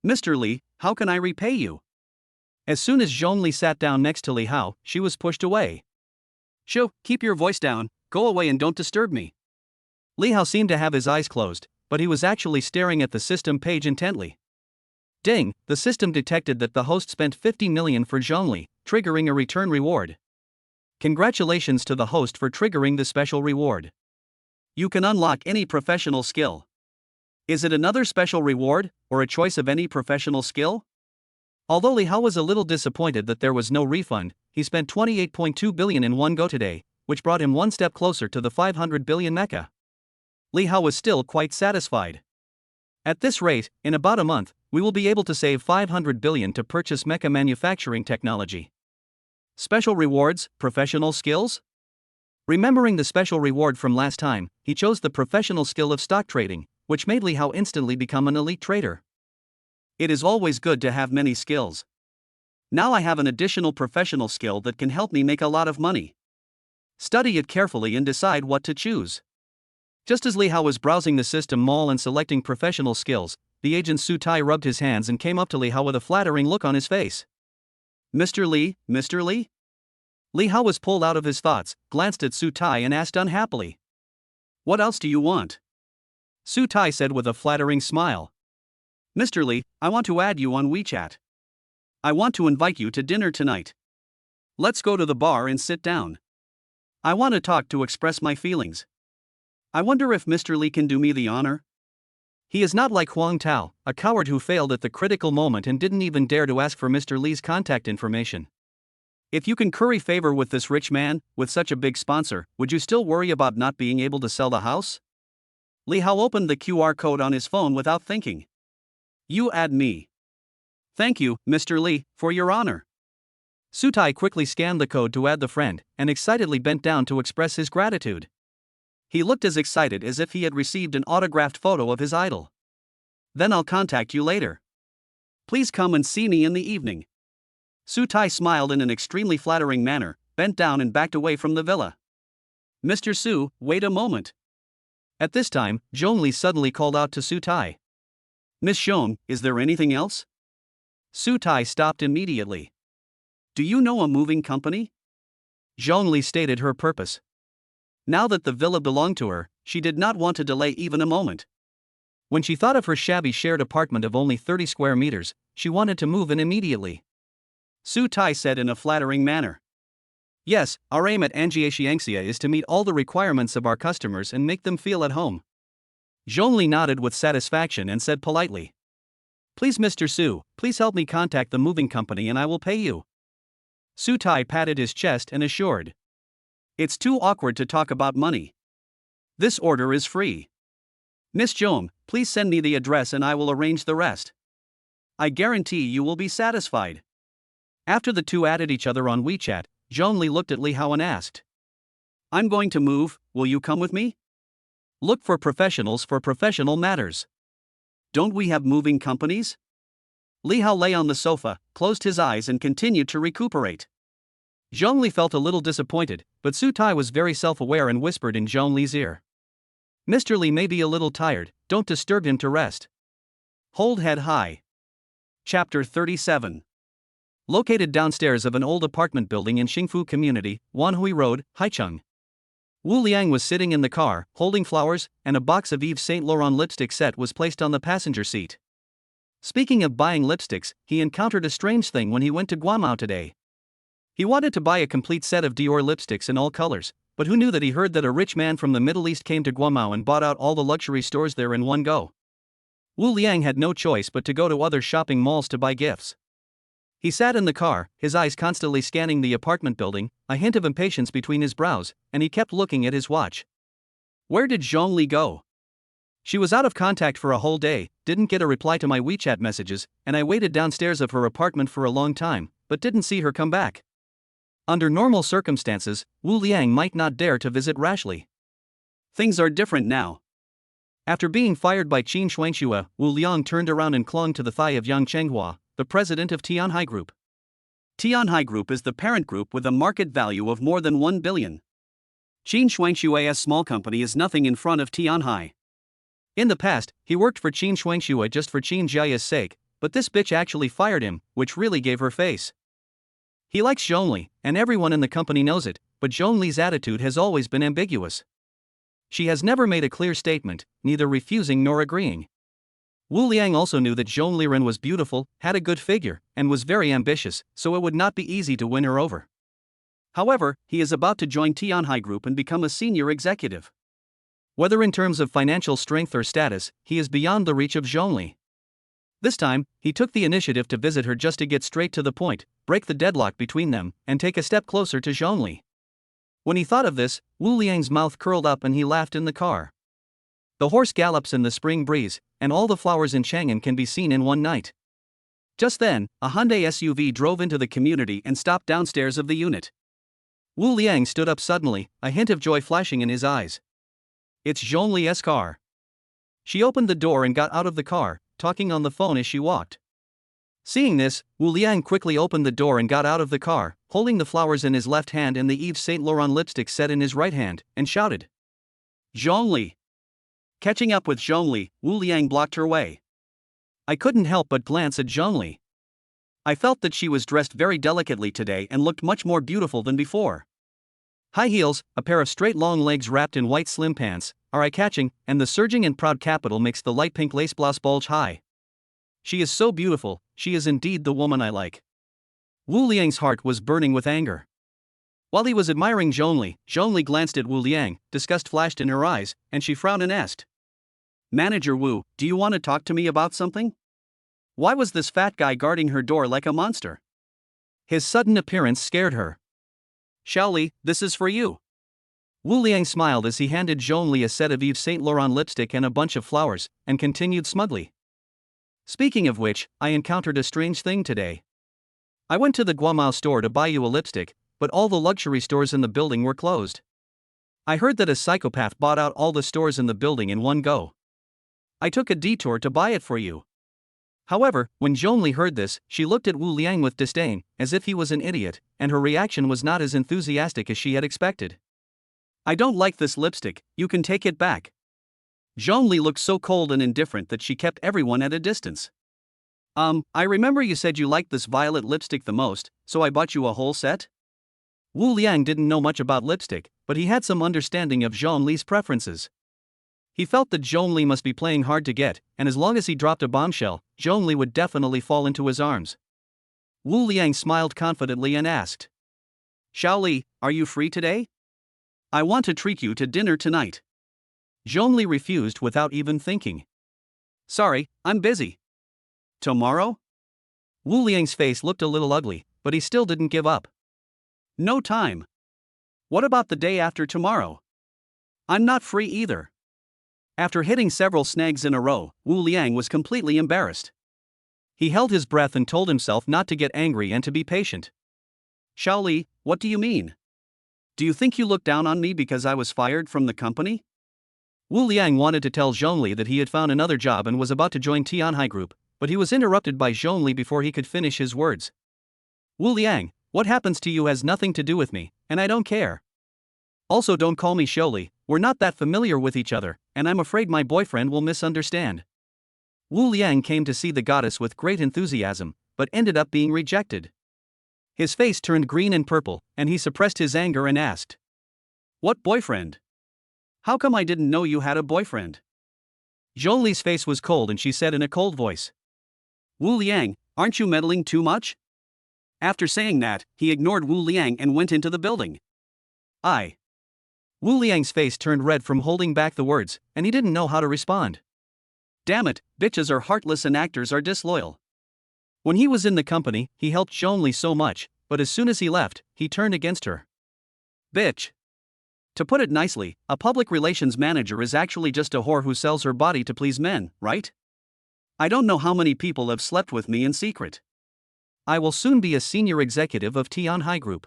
Mr. Li, how can I repay you? As soon as Zhong Li sat down next to Li Hao, she was pushed away. Shoo, keep your voice down, go away and don't disturb me. Li Hao seemed to have his eyes closed, but he was actually staring at the system page intently. Ding, the system detected that the host spent 50 million for Zhong Li, triggering a return reward. Congratulations to the host for triggering the special reward. You can unlock any professional skill. Is it another special reward, or a choice of any professional skill? Although Li Hao was a little disappointed that there was no refund, he spent 28.2 billion in one go today, which brought him one step closer to the 500 billion Mecca. Li Hao was still quite satisfied. At this rate, in about a month, we will be able to save 500 billion to purchase mecha manufacturing technology. Special rewards, professional skills? Remembering the special reward from last time, he chose the professional skill of stock trading, which made Li Hao instantly become an elite trader. It is always good to have many skills. Now I have an additional professional skill that can help me make a lot of money. Study it carefully and decide what to choose. Just as Li Hao was browsing the system mall and selecting professional skills, the agent Su Tai rubbed his hands and came up to Li Hao with a flattering look on his face. Mr. Li, Mr. Li? Li Hao was pulled out of his thoughts, glanced at Su Tai and asked unhappily. What else do you want? Su Tai said with a flattering smile. Mr. Li, I want to add you on WeChat. I want to invite you to dinner tonight. Let's go to the bar and sit down. I want to talk to express my feelings. I wonder if Mr. Li can do me the honor? He is not like Huang Tao, a coward who failed at the critical moment and didn't even dare to ask for Mr. Li's contact information. If you can curry favor with this rich man, with such a big sponsor, would you still worry about not being able to sell the house? Li Hao opened the QR code on his phone without thinking. You add me. Thank you, Mr. Li, for your honor. Su Tai quickly scanned the code to add the friend, and excitedly bent down to express his gratitude. He looked as excited as if he had received an autographed photo of his idol. Then I'll contact you later. Please come and see me in the evening. Su Tai smiled in an extremely flattering manner, bent down and backed away from the villa. Mr. Su, wait a moment. At this time, Zhong Li suddenly called out to Su Tai. Miss Zhong, is there anything else? Su Tai stopped immediately. Do you know a moving company? Zhong Li stated her purpose. Now that the villa belonged to her, she did not want to delay even a moment. When she thought of her shabby shared apartment of only 30 square meters, she wanted to move in immediately. Su Tai said in a flattering manner. Yes, our aim at Angiaxiangxia is to meet all the requirements of our customers and make them feel at home. Zhongli nodded with satisfaction and said politely. Please Mr. Su, please help me contact the moving company and I will pay you. Su Tai patted his chest and assured. It's too awkward to talk about money. This order is free. Miss Zhong, please send me the address and I will arrange the rest. I guarantee you will be satisfied. After the two added each other on WeChat, Zhongli looked at Li Hao and asked. I'm going to move, will you come with me? Look for professionals for professional matters. Don't we have moving companies? Li Hao lay on the sofa, closed his eyes and continued to recuperate. Zhongli felt a little disappointed, but Su Tai was very self-aware and whispered in Zhongli's ear. Mr. Li may be a little tired, don't disturb him to rest. Hold head high. Chapter 37. Located downstairs of an old apartment building in Xingfu Community, Wanhui Road, Haicheng. Wu Liang was sitting in the car, holding flowers, and a box of Yves Saint Laurent lipstick set was placed on the passenger seat. Speaking of buying lipsticks, he encountered a strange thing when he went to Guamao today. He wanted to buy a complete set of Dior lipsticks in all colors, but who knew that he heard that a rich man from the Middle East came to Guamao and bought out all the luxury stores there in one go. Wu Liang had no choice but to go to other shopping malls to buy gifts. He sat in the car, his eyes constantly scanning the apartment building, a hint of impatience between his brows, and he kept looking at his watch. Where did Zhongli go? She was out of contact for a whole day, didn't get a reply to my WeChat messages, and I waited downstairs of her apartment for a long time, but didn't see her come back. Under normal circumstances, Wu Liang might not dare to visit rashly. Things are different now. After being fired by Qin Shuangxue, Wu Liang turned around and clung to the thigh of Yang Chenghua, the president of Tianhai Group. Tianhai Group is the parent group with a market value of more than 1 billion. Qin Shuangshue's small company is nothing in front of Tianhai. In the past, he worked for Qin Shuangxue just for Qin Jiaya's sake, but this bitch actually fired him, which really gave her face. He likes Zhongli, and everyone in the company knows it, but Zhongli's attitude has always been ambiguous. She has never made a clear statement, neither refusing nor agreeing. Wu Liang also knew that Zhongli Ren was beautiful, had a good figure, and was very ambitious, so it would not be easy to win her over. However, he is about to join Tianhai Group and become a senior executive. Whether in terms of financial strength or status, he is beyond the reach of Zhongli. This time, he took the initiative to visit her just to get straight to the point, break the deadlock between them, and take a step closer to Zhongli. When he thought of this, Wu Liang's mouth curled up and he laughed in the car. The horse gallops in the spring breeze, and all the flowers in Chang'an can be seen in one night. Just then, a Hyundai SUV drove into the community and stopped downstairs of the unit. Wu Liang stood up suddenly, a hint of joy flashing in his eyes. It's Zhongli's car. She opened the door and got out of the car, talking on the phone as she walked. Seeing this, Wu Liang quickly opened the door and got out of the car, holding the flowers in his left hand and the Yves Saint Laurent lipstick set in his right hand, and shouted. Zhongli! Catching up with Zhongli, Wu Liang blocked her way. I couldn't help but glance at Zhongli. I felt that she was dressed very delicately today and looked much more beautiful than before. High heels, a pair of straight long legs wrapped in white slim pants, are eye-catching, and the surging and proud capital makes the light pink lace blouse bulge high. She is so beautiful, she is indeed the woman I like. Wu Liang's heart was burning with anger. While he was admiring Zhongli, Zhongli glanced at Wu Liang, disgust flashed in her eyes, and she frowned and asked. Manager Wu, do you want to talk to me about something? Why was this fat guy guarding her door like a monster? His sudden appearance scared her. Xiaoli, this is for you. Wu Liang smiled as he handed Zhongli a set of Yves Saint Laurent lipstick and a bunch of flowers, and continued smugly. Speaking of which, I encountered a strange thing today. I went to the Guamao store to buy you a lipstick, but all the luxury stores in the building were closed. I heard that a psychopath bought out all the stores in the building in one go. I took a detour to buy it for you. However, when Zhongli heard this, she looked at Wu Liang with disdain, as if he was an idiot, and her reaction was not as enthusiastic as she had expected. I don't like this lipstick, you can take it back. Zhongli looked so cold and indifferent that she kept everyone at a distance. I remember you said you liked this violet lipstick the most, so I bought you a whole set? Wu Liang didn't know much about lipstick, but but he had some understanding of Zhong Li's preferences. He felt that Zhong Li must be playing hard to get, and as long as he dropped a bombshell, Zhong Li would definitely fall into his arms. Wu Liang smiled confidently and asked, "Xiao Li, are you free today? I want to treat you to dinner tonight." Zhong Li refused without even thinking. "Sorry, I'm busy." "Tomorrow?" Wu Liang's face looked a little ugly, but he still didn't give up. "No time." "What about the day after tomorrow?" "I'm not free either." After hitting several snags in a row, Wu Liang was completely embarrassed. He held his breath and told himself not to get angry and to be patient. "Xiao Li, what do you mean? Do you think you look down on me because I was fired from the company?" Wu Liang wanted to tell Zhong Li that he had found another job and was about to join Tianhai Group, but he was interrupted by Zhong Li before he could finish his words. "Wu Liang, what happens to you has nothing to do with me, and I don't care. Also, don't call me Xiao Li, we're not that familiar with each other, and I'm afraid my boyfriend will misunderstand." Wu Liang came to see the goddess with great enthusiasm, but ended up being rejected. His face turned green and purple, and he suppressed his anger and asked, "What boyfriend? How come I didn't know you had a boyfriend?" Zhong Li's face was cold and she said in a cold voice, "Wu Liang, aren't you meddling too much?" After saying that, he ignored Wu Liang and went into the building. Wu Liang's face turned red from holding back the words, and he didn't know how to respond. Damn it, bitches are heartless and actors are disloyal. When he was in the company, he helped Zhong Li so much, but as soon as he left, he turned against her. Bitch. To put it nicely, a public relations manager is actually just a whore who sells her body to please men, right? I don't know how many people have slept with me in secret. I will soon be a senior executive of Tianhai Group.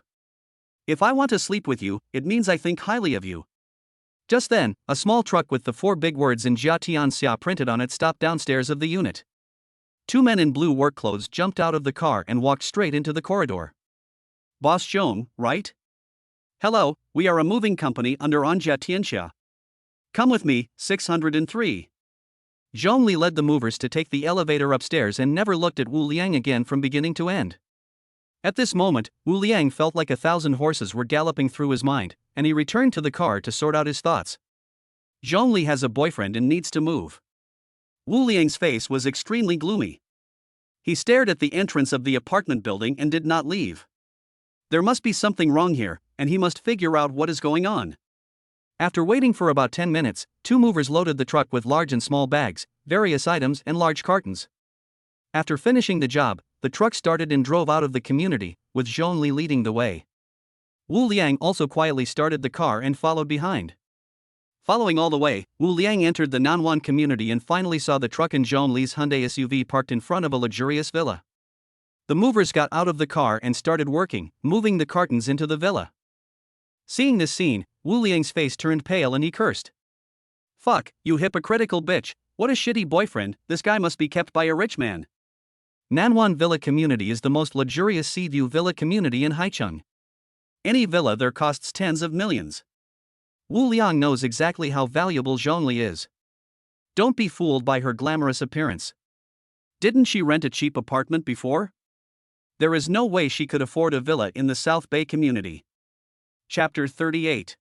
If I want to sleep with you, it means I think highly of you." Just then, a small truck with the 4 big words in Jia Tianxia printed on it stopped downstairs of the unit. 2 men in blue work clothes jumped out of the car and walked straight into the corridor. "Boss Zhong, right? Hello, we are a moving company under Jia Tianxia. Come with me, 603. Zhong Li led the movers to take the elevator upstairs and never looked at Wu Liang again from beginning to end. At this moment, Wu Liang felt like 1,000 horses were galloping through his mind, and he returned to the car to sort out his thoughts. Zhong Li has a boyfriend and needs to move. Wu Liang's face was extremely gloomy. He stared at the entrance of the apartment building and did not leave. There must be something wrong here, and he must figure out what is going on. After waiting for about 10 minutes, 2 movers loaded the truck with large and small bags, various items and large cartons. After finishing the job, the truck started and drove out of the community, with Zhong Li leading the way. Wu Liang also quietly started the car and followed behind. Following all the way, Wu Liang entered the Nanwan community and finally saw the truck and Zhong Li's Hyundai SUV parked in front of a luxurious villa. The movers got out of the car and started working, moving the cartons into the villa. Seeing this scene, Wu Liang's face turned pale and he cursed. "Fuck, you hypocritical bitch, what a shitty boyfriend, this guy must be kept by a rich man." Nanwan Villa Community is the most luxurious sea view villa community in Haicheng. Any villa there costs tens of millions. Wu Liang knows exactly how valuable Zhong Li is. Don't be fooled by her glamorous appearance. Didn't she rent a cheap apartment before? There is no way she could afford a villa in the South Bay community. Chapter 38.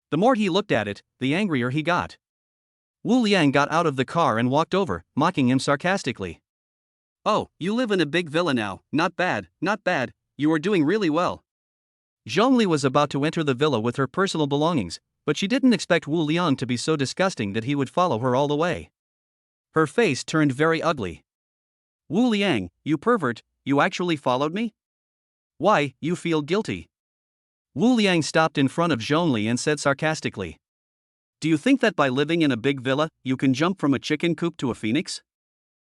The more he looked at it, the angrier he got. Wu Liang got out of the car and walked over, mocking him sarcastically. "Oh, you live in a big villa now, not bad, you are doing really well." Zhong Li was about to enter the villa with her personal belongings, but she didn't expect Wu Liang to be so disgusting that he would follow her all the way. Her face turned very ugly. "Wu Liang, you pervert, you actually followed me? Why, you feel guilty?" Wu Liang stopped in front of Zhong Li and said sarcastically. "Do you think that by living in a big villa, you can jump from a chicken coop to a phoenix?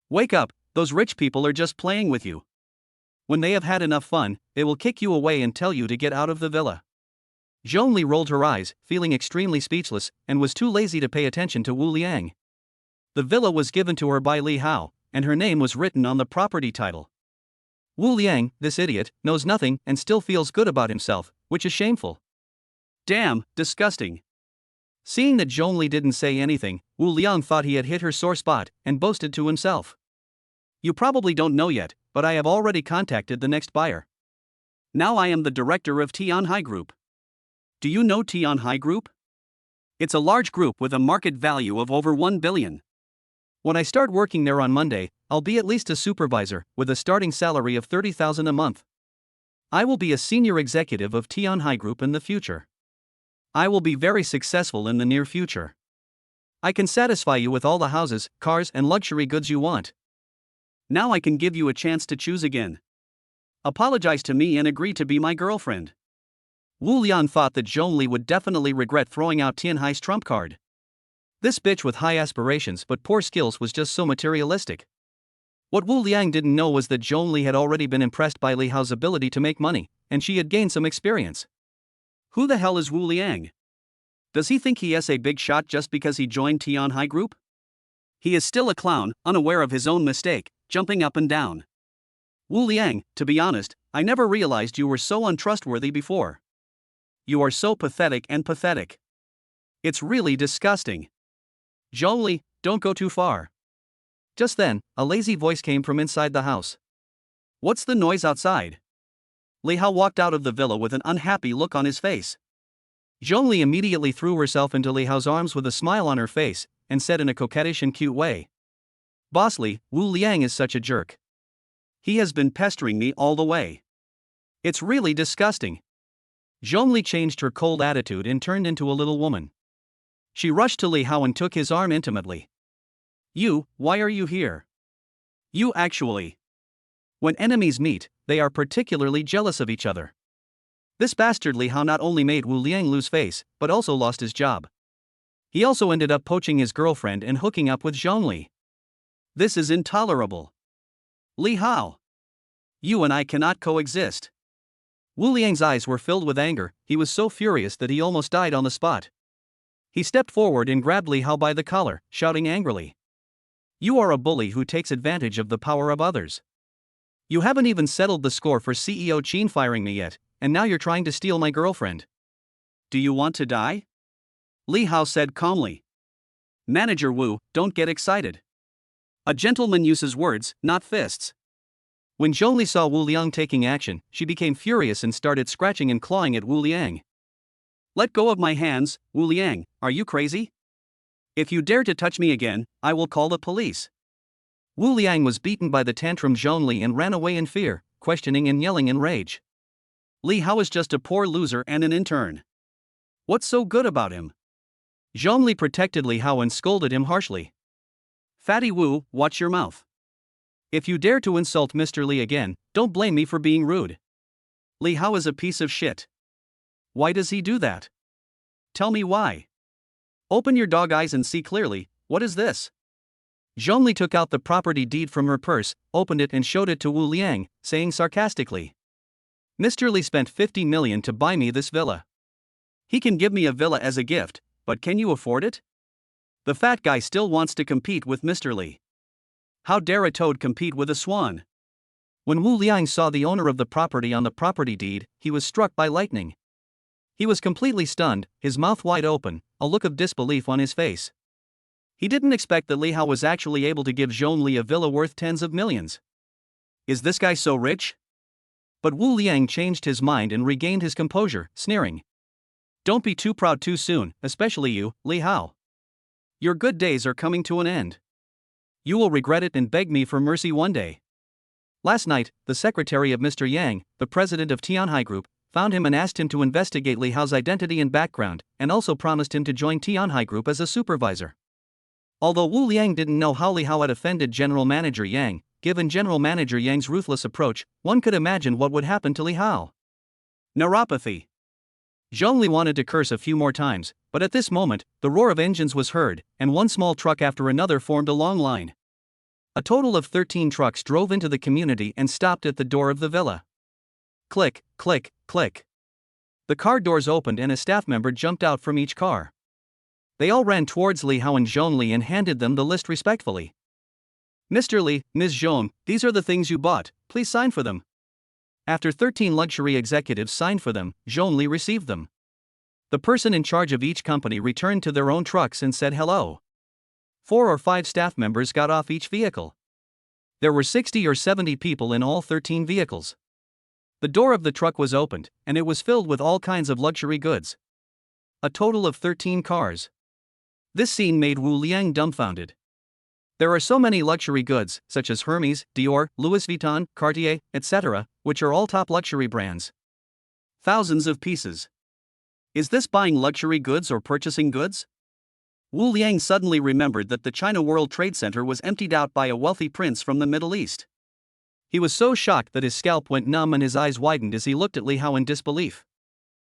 Wake up, those rich people are just playing with you. When they have had enough fun, they will kick you away and tell you to get out of the villa." Zhong Li rolled her eyes, feeling extremely speechless, and was too lazy to pay attention to Wu Liang. The villa was given to her by Li Hao, and her name was written on the property title. Wu Liang, this idiot, knows nothing and still feels good about himself, which is shameful. Damn, disgusting. Seeing that Zhong Li didn't say anything, Wu Liang thought he had hit her sore spot and boasted to himself. "You probably don't know yet, but I have already contacted the next buyer. Now I am the director of Tianhai Group. Do you know Tianhai Group? It's a large group with a market value of over 1 billion. When I start working there on Monday, I'll be at least a supervisor, with a starting salary of 30,000 a month. I will be a senior executive of Tianhai Group in the future. I will be very successful in the near future. I can satisfy you with all the houses, cars, and luxury goods you want. Now I can give you a chance to choose again. Apologize to me and agree to be my girlfriend. Wu Liang thought that Zhongli would definitely regret throwing out Tianhai's trump card. This bitch with high aspirations but poor skills was just so materialistic. What Wu Liang didn't know was that Zhongli had already been impressed by Li Hao's ability to make money, and she had gained some experience. Who the hell is Wu Liang? Does he think he is a big shot just because he joined Tianhai Group? He is still a clown, unaware of his own mistake, jumping up and down. Wu Liang, to be honest, I never realized you were so untrustworthy before. You are so pathetic and pathetic. It's really disgusting. Zhongli, don't go too far. Just then, a lazy voice came from inside the house. What's the noise outside? Li Hao walked out of the villa with an unhappy look on his face. Zhongli immediately threw herself into Li Hao's arms with a smile on her face, and said in a coquettish and cute way. Boss Li, Wu Liang is such a jerk. He has been pestering me all the way. It's really disgusting. Zhongli changed her cold attitude and turned into a little woman. She rushed to Li Hao and took his arm intimately. You, why are you here? You actually. When enemies meet, they are particularly jealous of each other. This bastard Li Hao not only made Wu Liang lose face, but also lost his job. He also ended up poaching his girlfriend and hooking up with Zhongli. This is intolerable. Li Hao. You and I cannot coexist. Wu Liang's eyes were filled with anger. He was so furious that he almost died on the spot. He stepped forward and grabbed Li Hao by the collar, shouting angrily. You are a bully who takes advantage of the power of others. You haven't even settled the score for CEO Qin firing me yet, and now you're trying to steal my girlfriend. Do you want to die? Li Hao said calmly. Manager Wu, don't get excited. A gentleman uses words, not fists. When Zhongli saw Wu Liang taking action, she became furious and started scratching and clawing at Wu Liang. Let go of my hands, Wu Liang, are you crazy? If you dare to touch me again, I will call the police. Wu Liang was beaten by the tantrum Zhongli and ran away in fear, questioning and yelling in rage. Li Hao is just a poor loser and an intern. What's so good about him? Zhongli protected Li Hao and scolded him harshly. Fatty Wu, watch your mouth. If you dare to insult Mr. Li again, don't blame me for being rude. Li Hao is a piece of shit. Why does he do that? Tell me why. Open your dog eyes and see clearly. What is this? Zhongli took out the property deed from her purse, opened it and showed it to Wu Liang, saying sarcastically. Mr. Li spent 50 million to buy me this villa. He can give me a villa as a gift, but can you afford it? The fat guy still wants to compete with Mr. Li. How dare a toad compete with a swan? When Wu Liang saw the owner of the property on the property deed, he was struck by lightning. He was completely stunned, his mouth wide open, a look of disbelief on his face. He didn't expect that Li Hao was actually able to give Zhongli a villa worth tens of millions. Is this guy so rich? But Wu Liang changed his mind and regained his composure, sneering. Don't be too proud too soon, especially you, Li Hao. Your good days are coming to an end. You will regret it and beg me for mercy one day. Last night, the secretary of Mr. Yang, the president of Tianhai Group, found him and asked him to investigate Li Hao's identity and background, and also promised him to join Tianhai Group as a supervisor. Although Wu Liang didn't know how Li Hao had offended General Manager Yang, given General Manager Yang's ruthless approach, one could imagine what would happen to Li Hao. Neuropathy. Zhongli wanted to curse a few more times, but at this moment, the roar of engines was heard, and one small truck after another formed a long line. A total of 13 trucks drove into the community and stopped at the door of the villa. Click, click, click. The car doors opened and a staff member jumped out from each car. They all ran towards Li Hao and Zhongli and handed them the list respectfully. Mr. Li, Ms. Zhong, these are the things you bought, please sign for them. After 13 luxury executives signed for them, Zhongli received them. The person in charge of each company returned to their own trucks and said hello. 4 or 5 staff members got off each vehicle. There were 60 or 70 people in all 13 vehicles. The door of the truck was opened, and it was filled with all kinds of luxury goods. a total of 13 cars. This scene made Wu Liang dumbfounded. There are so many luxury goods, such as Hermes, Dior, Louis Vuitton, Cartier, etc., which are all top luxury brands. Thousands of pieces. Is this buying luxury goods or purchasing goods? Wu Liang suddenly remembered that the China World Trade Center was emptied out by a wealthy prince from the Middle East. He was so shocked that his scalp went numb and his eyes widened as he looked at Li Hao in disbelief.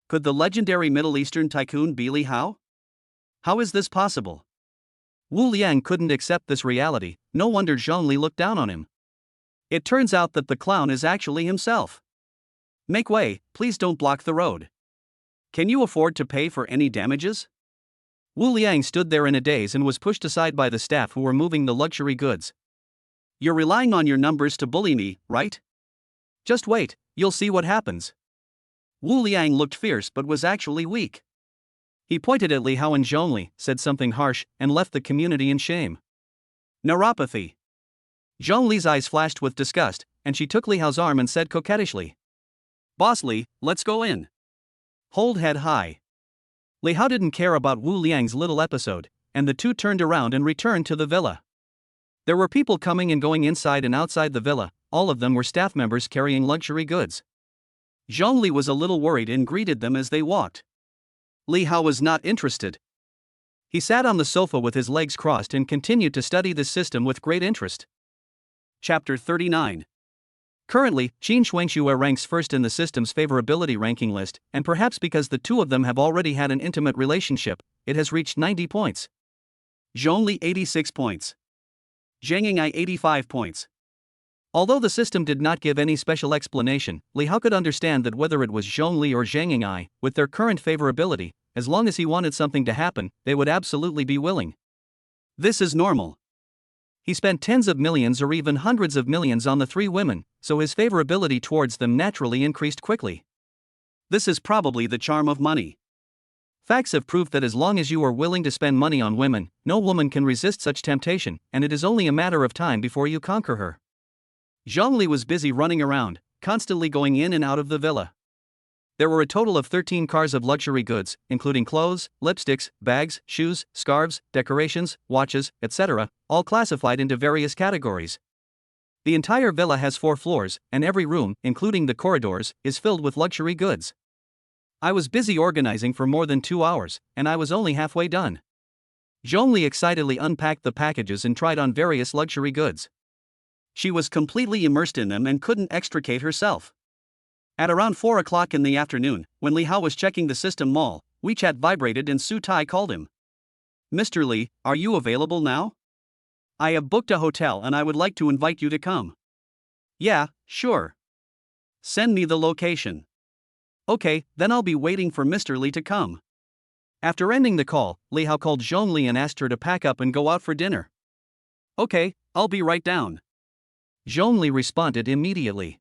Could the legendary Middle Eastern tycoon be Li Hao? How is this possible? Wu Liang couldn't accept this reality. No wonder Zhongli looked down on him. It turns out that the clown is actually himself. Make way, please don't block the road. Can you afford to pay for any damages? Wu Liang stood there in a daze and was pushed aside by the staff who were moving the luxury goods. You're relying on your numbers to bully me, right? Just wait, you'll see what happens. Wu Liang looked fierce but was actually weak. He pointed at Li Hao and Zhongli, said something harsh, and left the community in shame. Neuropathy. Zhongli's eyes flashed with disgust, and she took Li Hao's arm and said coquettishly, Boss Li, let's go in. Hold head high. Li Hao didn't care about Wu Liang's little episode, and the two turned around and returned to the villa. There were people coming and going inside and outside the villa, all of them were staff members carrying luxury goods. Zhongli was a little worried and greeted them as they walked. Li Hao was not interested. He sat on the sofa with his legs crossed and continued to study the system with great interest. Chapter 39. Currently, Qin Shuangxue ranks first in the system's favorability ranking list, and perhaps because the two of them have already had an intimate relationship, it has reached 90 points. Zhongli 86 points. Zhang Ying'ai 85 points. Although the system did not give any special explanation, Li Hao could understand that whether it was Zhongli or Zhang Ying'ai, with their current favorability, as long as he wanted something to happen, they would absolutely be willing. This is normal. He spent tens of millions or even hundreds of millions on the three women, so his favorability towards them naturally increased quickly. This is probably the charm of money. Facts have proved that as long as you are willing to spend money on women, no woman can resist such temptation, and it is only a matter of time before you conquer her. Zhongli was busy running around, constantly going in and out of the villa. There were a total of 13 cars of luxury goods, including clothes, lipsticks, bags, shoes, scarves, decorations, watches, etc., all classified into various categories. The entire villa has 4 floors, and every room, including the corridors, is filled with luxury goods. I was busy organizing for more than 2 hours, and I was only halfway done. Zhongli excitedly unpacked the packages and tried on various luxury goods. She was completely immersed in them and couldn't extricate herself. At around 4 o'clock in the afternoon, when Li Hao was checking the system mall, WeChat vibrated and Su Tai called him. Mr. Li, are you available now? I have booked a hotel and I would like to invite you to come. Yeah, sure. Send me the location. Okay, then I'll be waiting for Mr. Li to come. After ending the call, Li Hao called Zhongli and asked her to pack up and go out for dinner. Okay, I'll be right down. Zhongli responded immediately.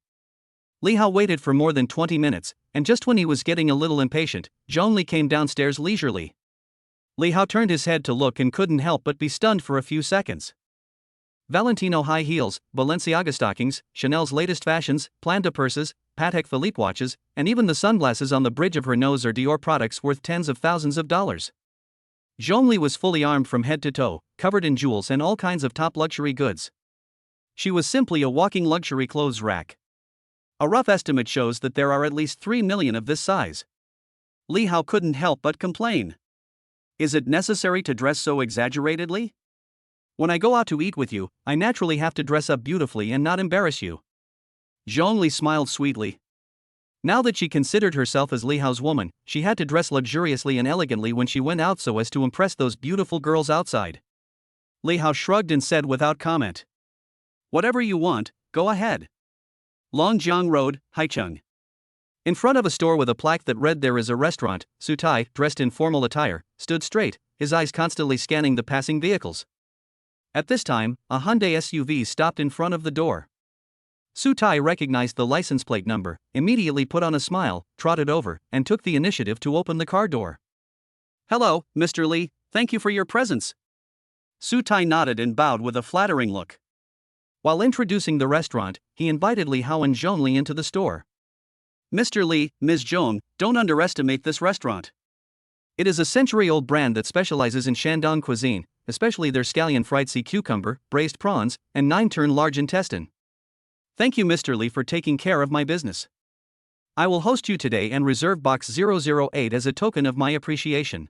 Li Hao waited for more than 20 minutes, and just when he was getting a little impatient, Zhongli came downstairs leisurely. Li Hao turned his head to look and couldn't help but be stunned for a few seconds. Valentino high heels, Balenciaga stockings, Chanel's latest fashions, Planda purses, Patek Philippe watches, and even the sunglasses on the bridge of her nose are Dior products worth tens of thousands of dollars. Zhongli was fully armed from head to toe, covered in jewels and all kinds of top luxury goods. She was simply a walking luxury clothes rack. A rough estimate shows that there are at least 3 million of this size. Li Hao couldn't help but complain. Is it necessary to dress so exaggeratedly? When I go out to eat with you, I naturally have to dress up beautifully and not embarrass you. Zhongli smiled sweetly. Now that she considered herself as Li Hao's woman, she had to dress luxuriously and elegantly when she went out so as to impress those beautiful girls outside. Li Hao shrugged and said without comment. Whatever you want, go ahead. Longjiang Road, Haicheng. In front of a store with a plaque that read "There is a restaurant," Su Tai, dressed in formal attire, stood straight, his eyes constantly scanning the passing vehicles. At this time, a Hyundai SUV stopped in front of the door. Su Tai recognized the license plate number, immediately put on a smile, trotted over, and took the initiative to open the car door. Hello, Mr. Li, thank you for your presence. Su Tai nodded and bowed with a flattering look. While introducing the restaurant, he invited Li Hao and Zhongli into the store. Mr. Li, Ms. Zhong, don't underestimate this restaurant. It is a century-old brand that specializes in Shandong cuisine, especially their scallion fried sea cucumber, braised prawns, and 9-turn large intestine. Thank you, Mr. Lee, for taking care of my business. I will host you today and reserve box 008 as a token of my appreciation.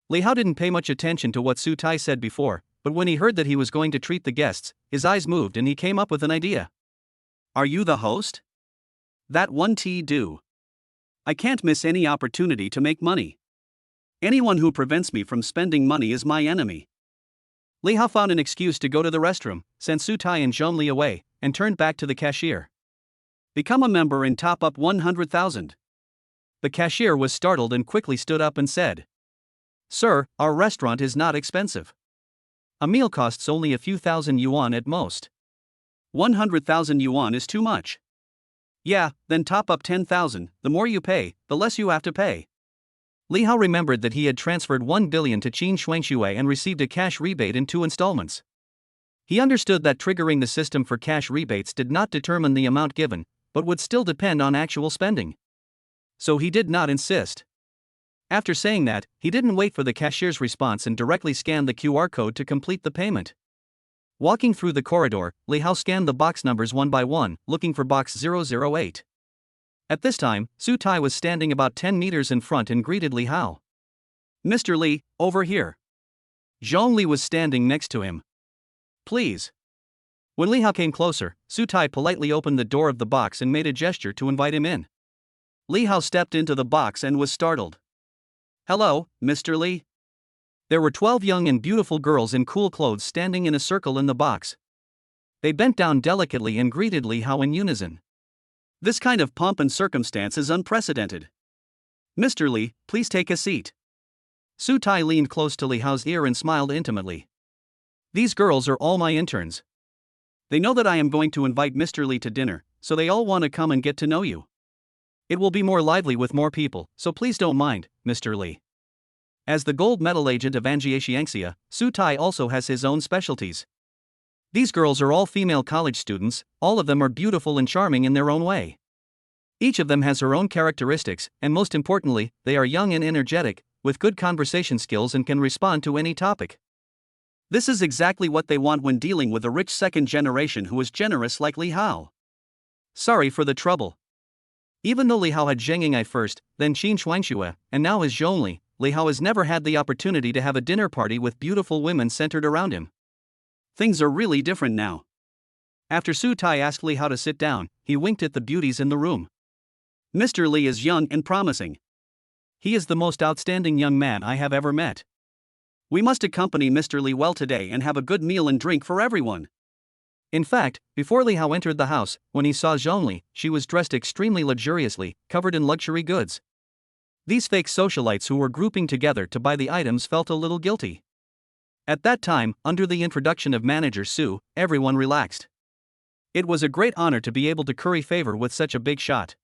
Li Hao didn't pay much attention to what Su Tai said before, but when he heard that he was going to treat the guests, his eyes moved and he came up with an idea. Are you the host? That one tea do. I can't miss any opportunity to make money. Anyone who prevents me from spending money is my enemy. Li Hao found an excuse to go to the restroom, sent Su Tai and Zhongli away, and turned back to the cashier. Become a member and top up 100,000. The cashier was startled and quickly stood up and said, Sir, our restaurant is not expensive. A meal costs only a few thousand yuan at most. 100,000 yuan is too much. Yeah, then top up 10,000, the more you pay, the less you have to pay. Li Hao remembered that he had transferred 1 billion to Qin Shuangshui and received a cash rebate in 2 installments. He understood that triggering the system for cash rebates did not determine the amount given, but would still depend on actual spending. So he did not insist. After saying that, he didn't wait for the cashier's response and directly scanned the QR code to complete the payment. Walking through the corridor, Li Hao scanned the box numbers one by one, looking for box 008. At this time, Su Tai was standing about 10 meters in front and greeted Li Hao. Mr. Li, over here. Zhongli was standing next to him. Please. When Li Hao came closer, Su Tai politely opened the door of the box and made a gesture to invite him in. Li Hao stepped into the box and was startled. Hello, Mr. Li. There were 12 young and beautiful girls in cool clothes standing in a circle in the box. They bent down delicately and greeted Li Hao in unison. This kind of pomp and circumstance is unprecedented. Mr. Li, please take a seat. Su Tai leaned close to Li Hao's ear and smiled intimately. These girls are all my interns. They know that I am going to invite Mr. Li to dinner, so they all want to come and get to know you. It will be more lively with more people, so please don't mind, Mr. Li. As the gold medal agent of Anjie, Su Tai also has his own specialties. These girls are all female college students, all of them are beautiful and charming in their own way. Each of them has her own characteristics, and most importantly, they are young and energetic, with good conversation skills and can respond to any topic. This is exactly what they want when dealing with a rich second generation who is generous like Li Hao. Sorry for the trouble. Even though Li Hao had Zheng Ying'ai first, then Qin Shuangshui, and now his Zhongli, Li Hao has never had the opportunity to have a dinner party with beautiful women centered around him. Things are really different now. After Su Tai asked Li Hao to sit down, he winked at the beauties in the room. Mr. Li is young and promising. He is the most outstanding young man I have ever met. We must accompany Mr. Li well today and have a good meal and drink for everyone. In fact, before Li Hao entered the house, when he saw Zhongli, she was dressed extremely luxuriously, covered in luxury goods. These fake socialites who were grouping together to buy the items felt a little guilty. At that time, under the introduction of manager Su, everyone relaxed. It was a great honor to be able to curry favor with such a big shot.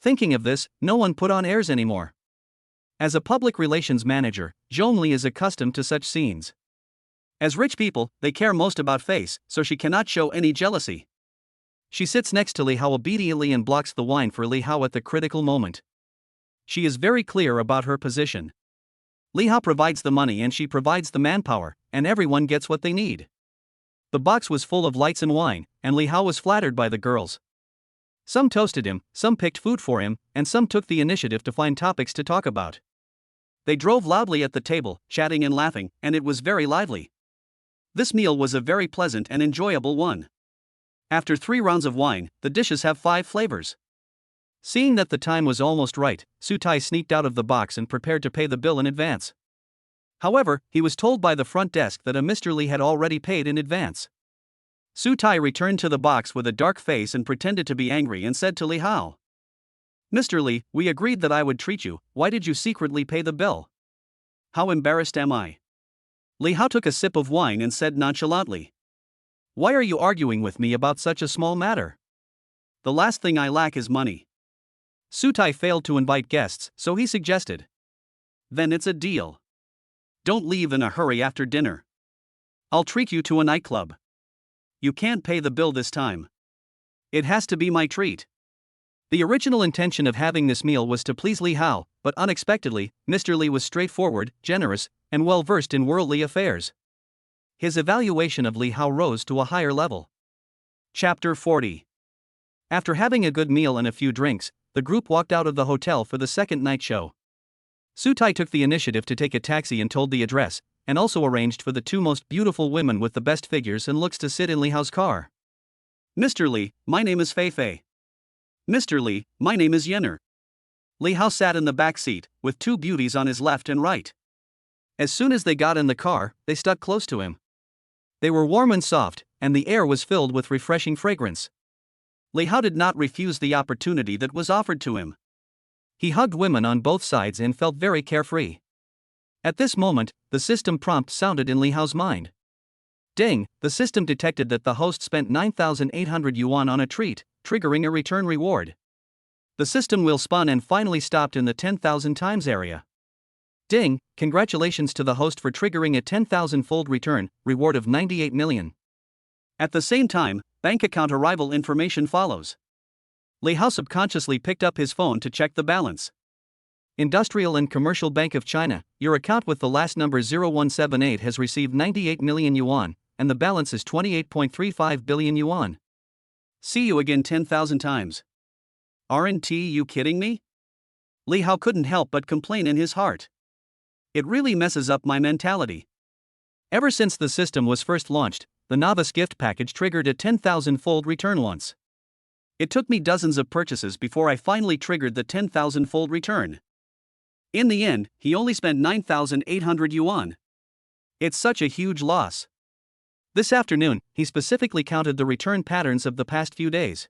Thinking of this, no one put on airs anymore. As a public relations manager, Zhongli is accustomed to such scenes. As rich people, they care most about face, so she cannot show any jealousy. She sits next to Li Hao obediently and blocks the wine for Li Hao at the critical moment. She is very clear about her position. Li Hao provides the money and she provides the manpower, and everyone gets what they need. The box was full of lights and wine, and Li Hao was flattered by the girls. Some toasted him, some picked food for him, and some took the initiative to find topics to talk about. They drove loudly at the table, chatting and laughing, and it was very lively. This meal was a very pleasant and enjoyable one. After 3 rounds of wine, the dishes have 5 flavors. Seeing that the time was almost right, Su Tai sneaked out of the box and prepared to pay the bill in advance. However, he was told by the front desk that a Mr. Li had already paid in advance. Su Tai returned to the box with a dark face and pretended to be angry and said to Li Hao, Mr. Li, we agreed that I would treat you, why did you secretly pay the bill? How embarrassed am I? Li Hao took a sip of wine and said nonchalantly, Why are you arguing with me about such a small matter? The last thing I lack is money. Su Tai failed to invite guests, so he suggested, Then it's a deal. Don't leave in a hurry after dinner. I'll treat you to a nightclub. You can't pay the bill this time. It has to be my treat. The original intention of having this meal was to please Li Hao, but unexpectedly, Mr. Li was straightforward, generous, and well versed in worldly affairs. His evaluation of Li Hao rose to a higher level. Chapter 40. After having a good meal and a few drinks, the group walked out of the hotel for the second night show. Su Tai took the initiative to take a taxi and told the address, and also arranged for the two most beautiful women with the best figures and looks to sit in Li Hao's car. "Mr. Li, my name is Fei Fei. Mr. Li, my name is Yenner." Li Hao sat in the back seat, with two beauties on his left and right. As soon as they got in the car, they stuck close to him. They were warm and soft, and the air was filled with refreshing fragrance. Li Hao did not refuse the opportunity that was offered to him. He hugged women on both sides and felt very carefree. At this moment, the system prompt sounded in Li Hao's mind. Ding! The system detected that the host spent 9,800 yuan on a treat, triggering a return reward. The system wheel spun and finally stopped in the 10,000 times area. Ding! Congratulations to the host for triggering a 10,000-fold return, reward of 98 million. At the same time, bank account arrival information follows. Li Hao subconsciously picked up his phone to check the balance. Industrial and Commercial Bank of China, your account with the last number 0178 has received 98 million yuan, and the balance is 28.35 billion yuan. See you again 10,000 times. Aren't you kidding me? Li Hao couldn't help but complain in his heart. It really messes up my mentality. Ever since the system was first launched, the novice gift package triggered a 10,000-fold return once. It took me dozens of purchases before I finally triggered the 10,000-fold return. In the end, he only spent 9,800 yuan. It's such a huge loss. This afternoon, he specifically counted the return patterns of the past few days.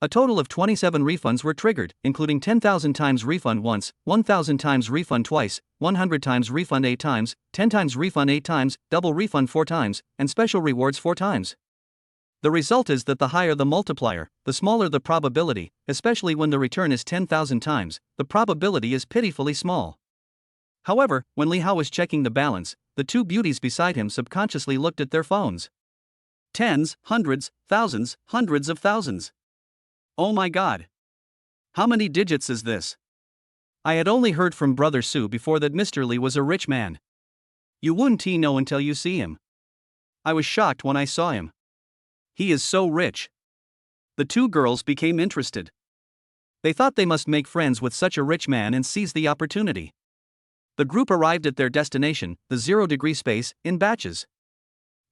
A total of 27 refunds were triggered, including 10,000 times refund once, 1,000 times refund twice, 100 times refund 8 times, 10 times refund 8 times, double refund 4 times, and special rewards 4 times. The result is that the higher the multiplier, the smaller the probability, especially when the return is 10,000 times, the probability is pitifully small. However, when Li Hao was checking the balance, the two beauties beside him subconsciously looked at their phones. Tens, hundreds, thousands, hundreds of thousands. Oh my god. How many digits is this? I had only heard from Brother Su before that Mr. Li was a rich man. You wouldn't know until you see him. I was shocked when I saw him. He is so rich. The two girls became interested. They thought they must make friends with such a rich man and seize the opportunity. The group arrived at their destination, the 0-degree space, in batches.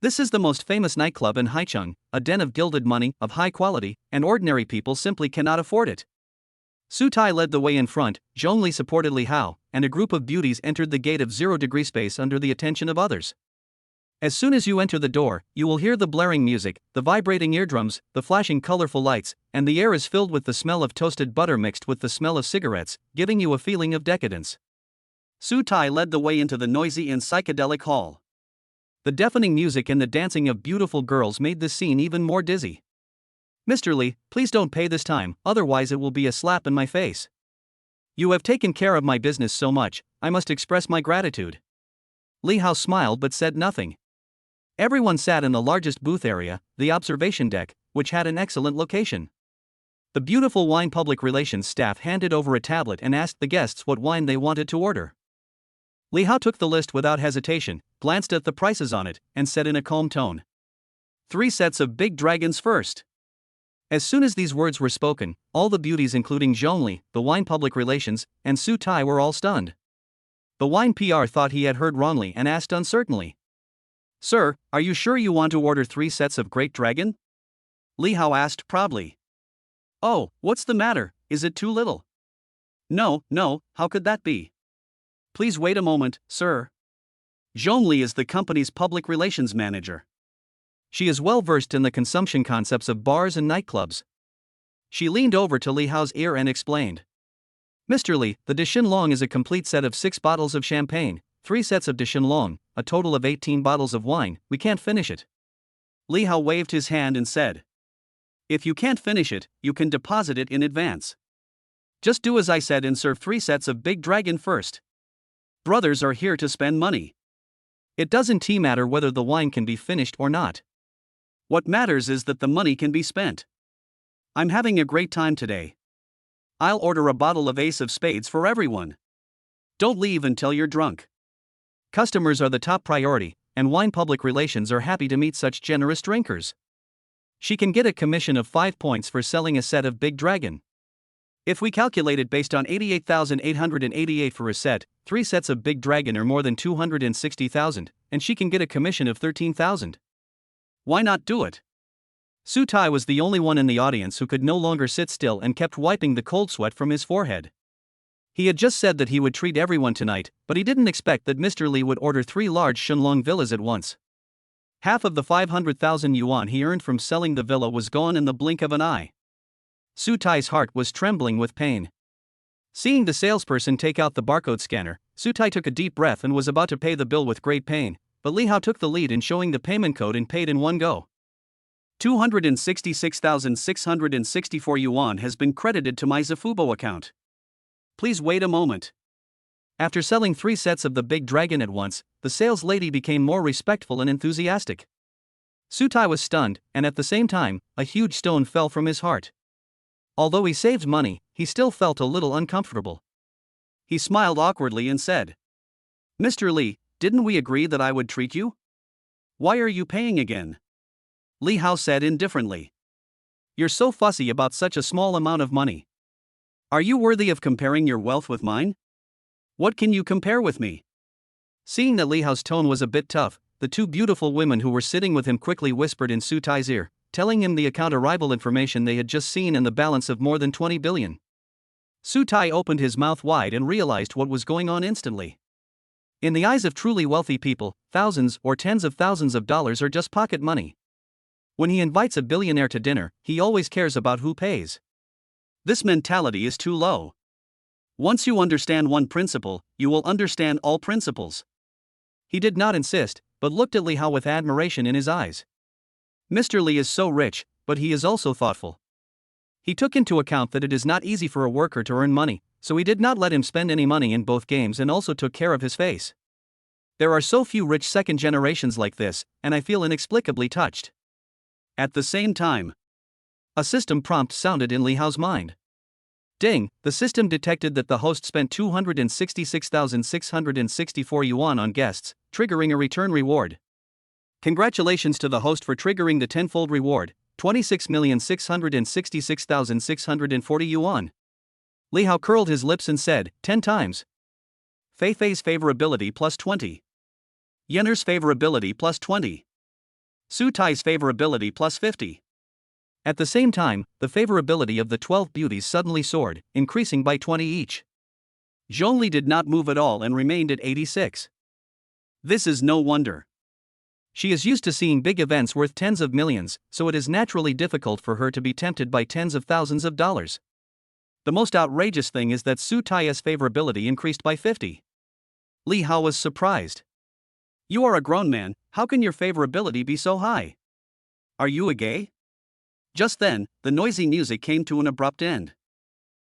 This is the most famous nightclub in Haicheng, a den of gilded money, of high quality, and ordinary people simply cannot afford it. Su Tai led the way in front, Zhongli supported Li Hao, and a group of beauties entered the gate of 0-degree space under the attention of others. As soon as you enter the door, you will hear the blaring music, the vibrating eardrums, the flashing colorful lights, and the air is filled with the smell of toasted butter mixed with the smell of cigarettes, giving you a feeling of decadence. Su Tai led the way into the noisy and psychedelic hall. The deafening music and the dancing of beautiful girls made this scene even more dizzy. Mr. Li, please don't pay this time, otherwise it will be a slap in my face. You have taken care of my business so much, I must express my gratitude. Li Hao smiled but said nothing. Everyone sat in the largest booth area, the observation deck, which had an excellent location. The beautiful wine public relations staff handed over a tablet and asked the guests what wine they wanted to order. Li Hao took the list without hesitation, glanced at the prices on it, and said in a calm tone, 3 sets of big dragons first. As soon as these words were spoken, all the beauties including Zhongli, the wine public relations, and Su Tai were all stunned. The wine PR thought he had heard wrongly and asked uncertainly, Sir, are you sure you want to order 3 sets of Great Dragon? Li Hao asked proudly. Oh, what's the matter, is it too little? No, how could that be? Please wait a moment, sir. Zhongli is the company's public relations manager. She is well versed in the consumption concepts of bars and nightclubs. She leaned over to Li Hao's ear and explained. Mr. Li, the de Shenlong is a complete set of 6 bottles of champagne, 3 sets of de Shenlong, a total of 18 bottles of wine, we can't finish it. Li Hao waved his hand and said. If you can't finish it, you can deposit it in advance. Just do as I said and serve 3 sets of Big Dragon first. Brothers are here to spend money. It doesn't matter whether the wine can be finished or not. What matters is that the money can be spent. I'm having a great time today. I'll order a bottle of Ace of Spades for everyone. Don't leave until you're drunk. Customers are the top priority, and Wine Public Relations are happy to meet such generous drinkers. She can get a commission of 5 points for selling a set of Big Dragon. If we calculate it based on 88,888 for a set, 3 sets of Big Dragon are more than 260,000, and she can get a commission of 13,000. Why not do it? Su Tai was the only one in the audience who could no longer sit still and kept wiping the cold sweat from his forehead. He had just said that he would treat everyone tonight, but he didn't expect that Mr. Li would order 3 large Shenlong villas at once. Half of the 500,000 yuan he earned from selling the villa was gone in the blink of an eye. Su Tai's heart was trembling with pain. Seeing the salesperson take out the barcode scanner, Su Tai took a deep breath and was about to pay the bill with great pain, but Li Hao took the lead in showing the payment code and paid in one go. 266,664 yuan has been credited to my Zafubo account. Please wait a moment. After selling 3 sets of the Big Dragon at once, the sales lady became more respectful and enthusiastic. Su Tai was stunned, and at the same time, a huge stone fell from his heart. Although he saved money, he still felt a little uncomfortable. He smiled awkwardly and said, "Mr. Li, didn't we agree that I would treat you? Why are you paying again?" Li Hao said indifferently. "You're so fussy about such a small amount of money. Are you worthy of comparing your wealth with mine? What can you compare with me?" Seeing that Li Hao's tone was a bit tough, the 2 beautiful women who were sitting with him quickly whispered in Su Tai's ear, telling him the account arrival information they had just seen and the balance of more than 20 billion. Su Tai opened his mouth wide and realized what was going on instantly. In the eyes of truly wealthy people, thousands or tens of thousands of dollars are just pocket money. When he invites a billionaire to dinner, he always cares about who pays. This mentality is too low. Once you understand one principle, you will understand all principles. He did not insist, but looked at Li Hao with admiration in his eyes. Mr. Li is so rich, but he is also thoughtful. He took into account that it is not easy for a worker to earn money, so he did not let him spend any money in both games and also took care of his face. There are so few rich second generations like this, and I feel inexplicably touched. At the same time, a system prompt sounded in Li Hao's mind. Ding, the system detected that the host spent 266,664 yuan on guests, triggering a return reward. Congratulations to the host for triggering the tenfold reward, 26,666,640 yuan. Li Hao curled his lips and said, 10 times. Fei Fei's favorability plus 20. Yenner's favorability plus 20. Su Tai's favorability plus 50. At the same time, the favorability of the 12 beauties suddenly soared, increasing by 20 each. Zhongli did not move at all and remained at 86. This is no wonder. She is used to seeing big events worth tens of millions, so it is naturally difficult for her to be tempted by tens of thousands of dollars. The most outrageous thing is that Su Tai's favorability increased by 50. Li Hao was surprised. You are a grown man, how can your favorability be so high? Are you a gay? Just then, the noisy music came to an abrupt end.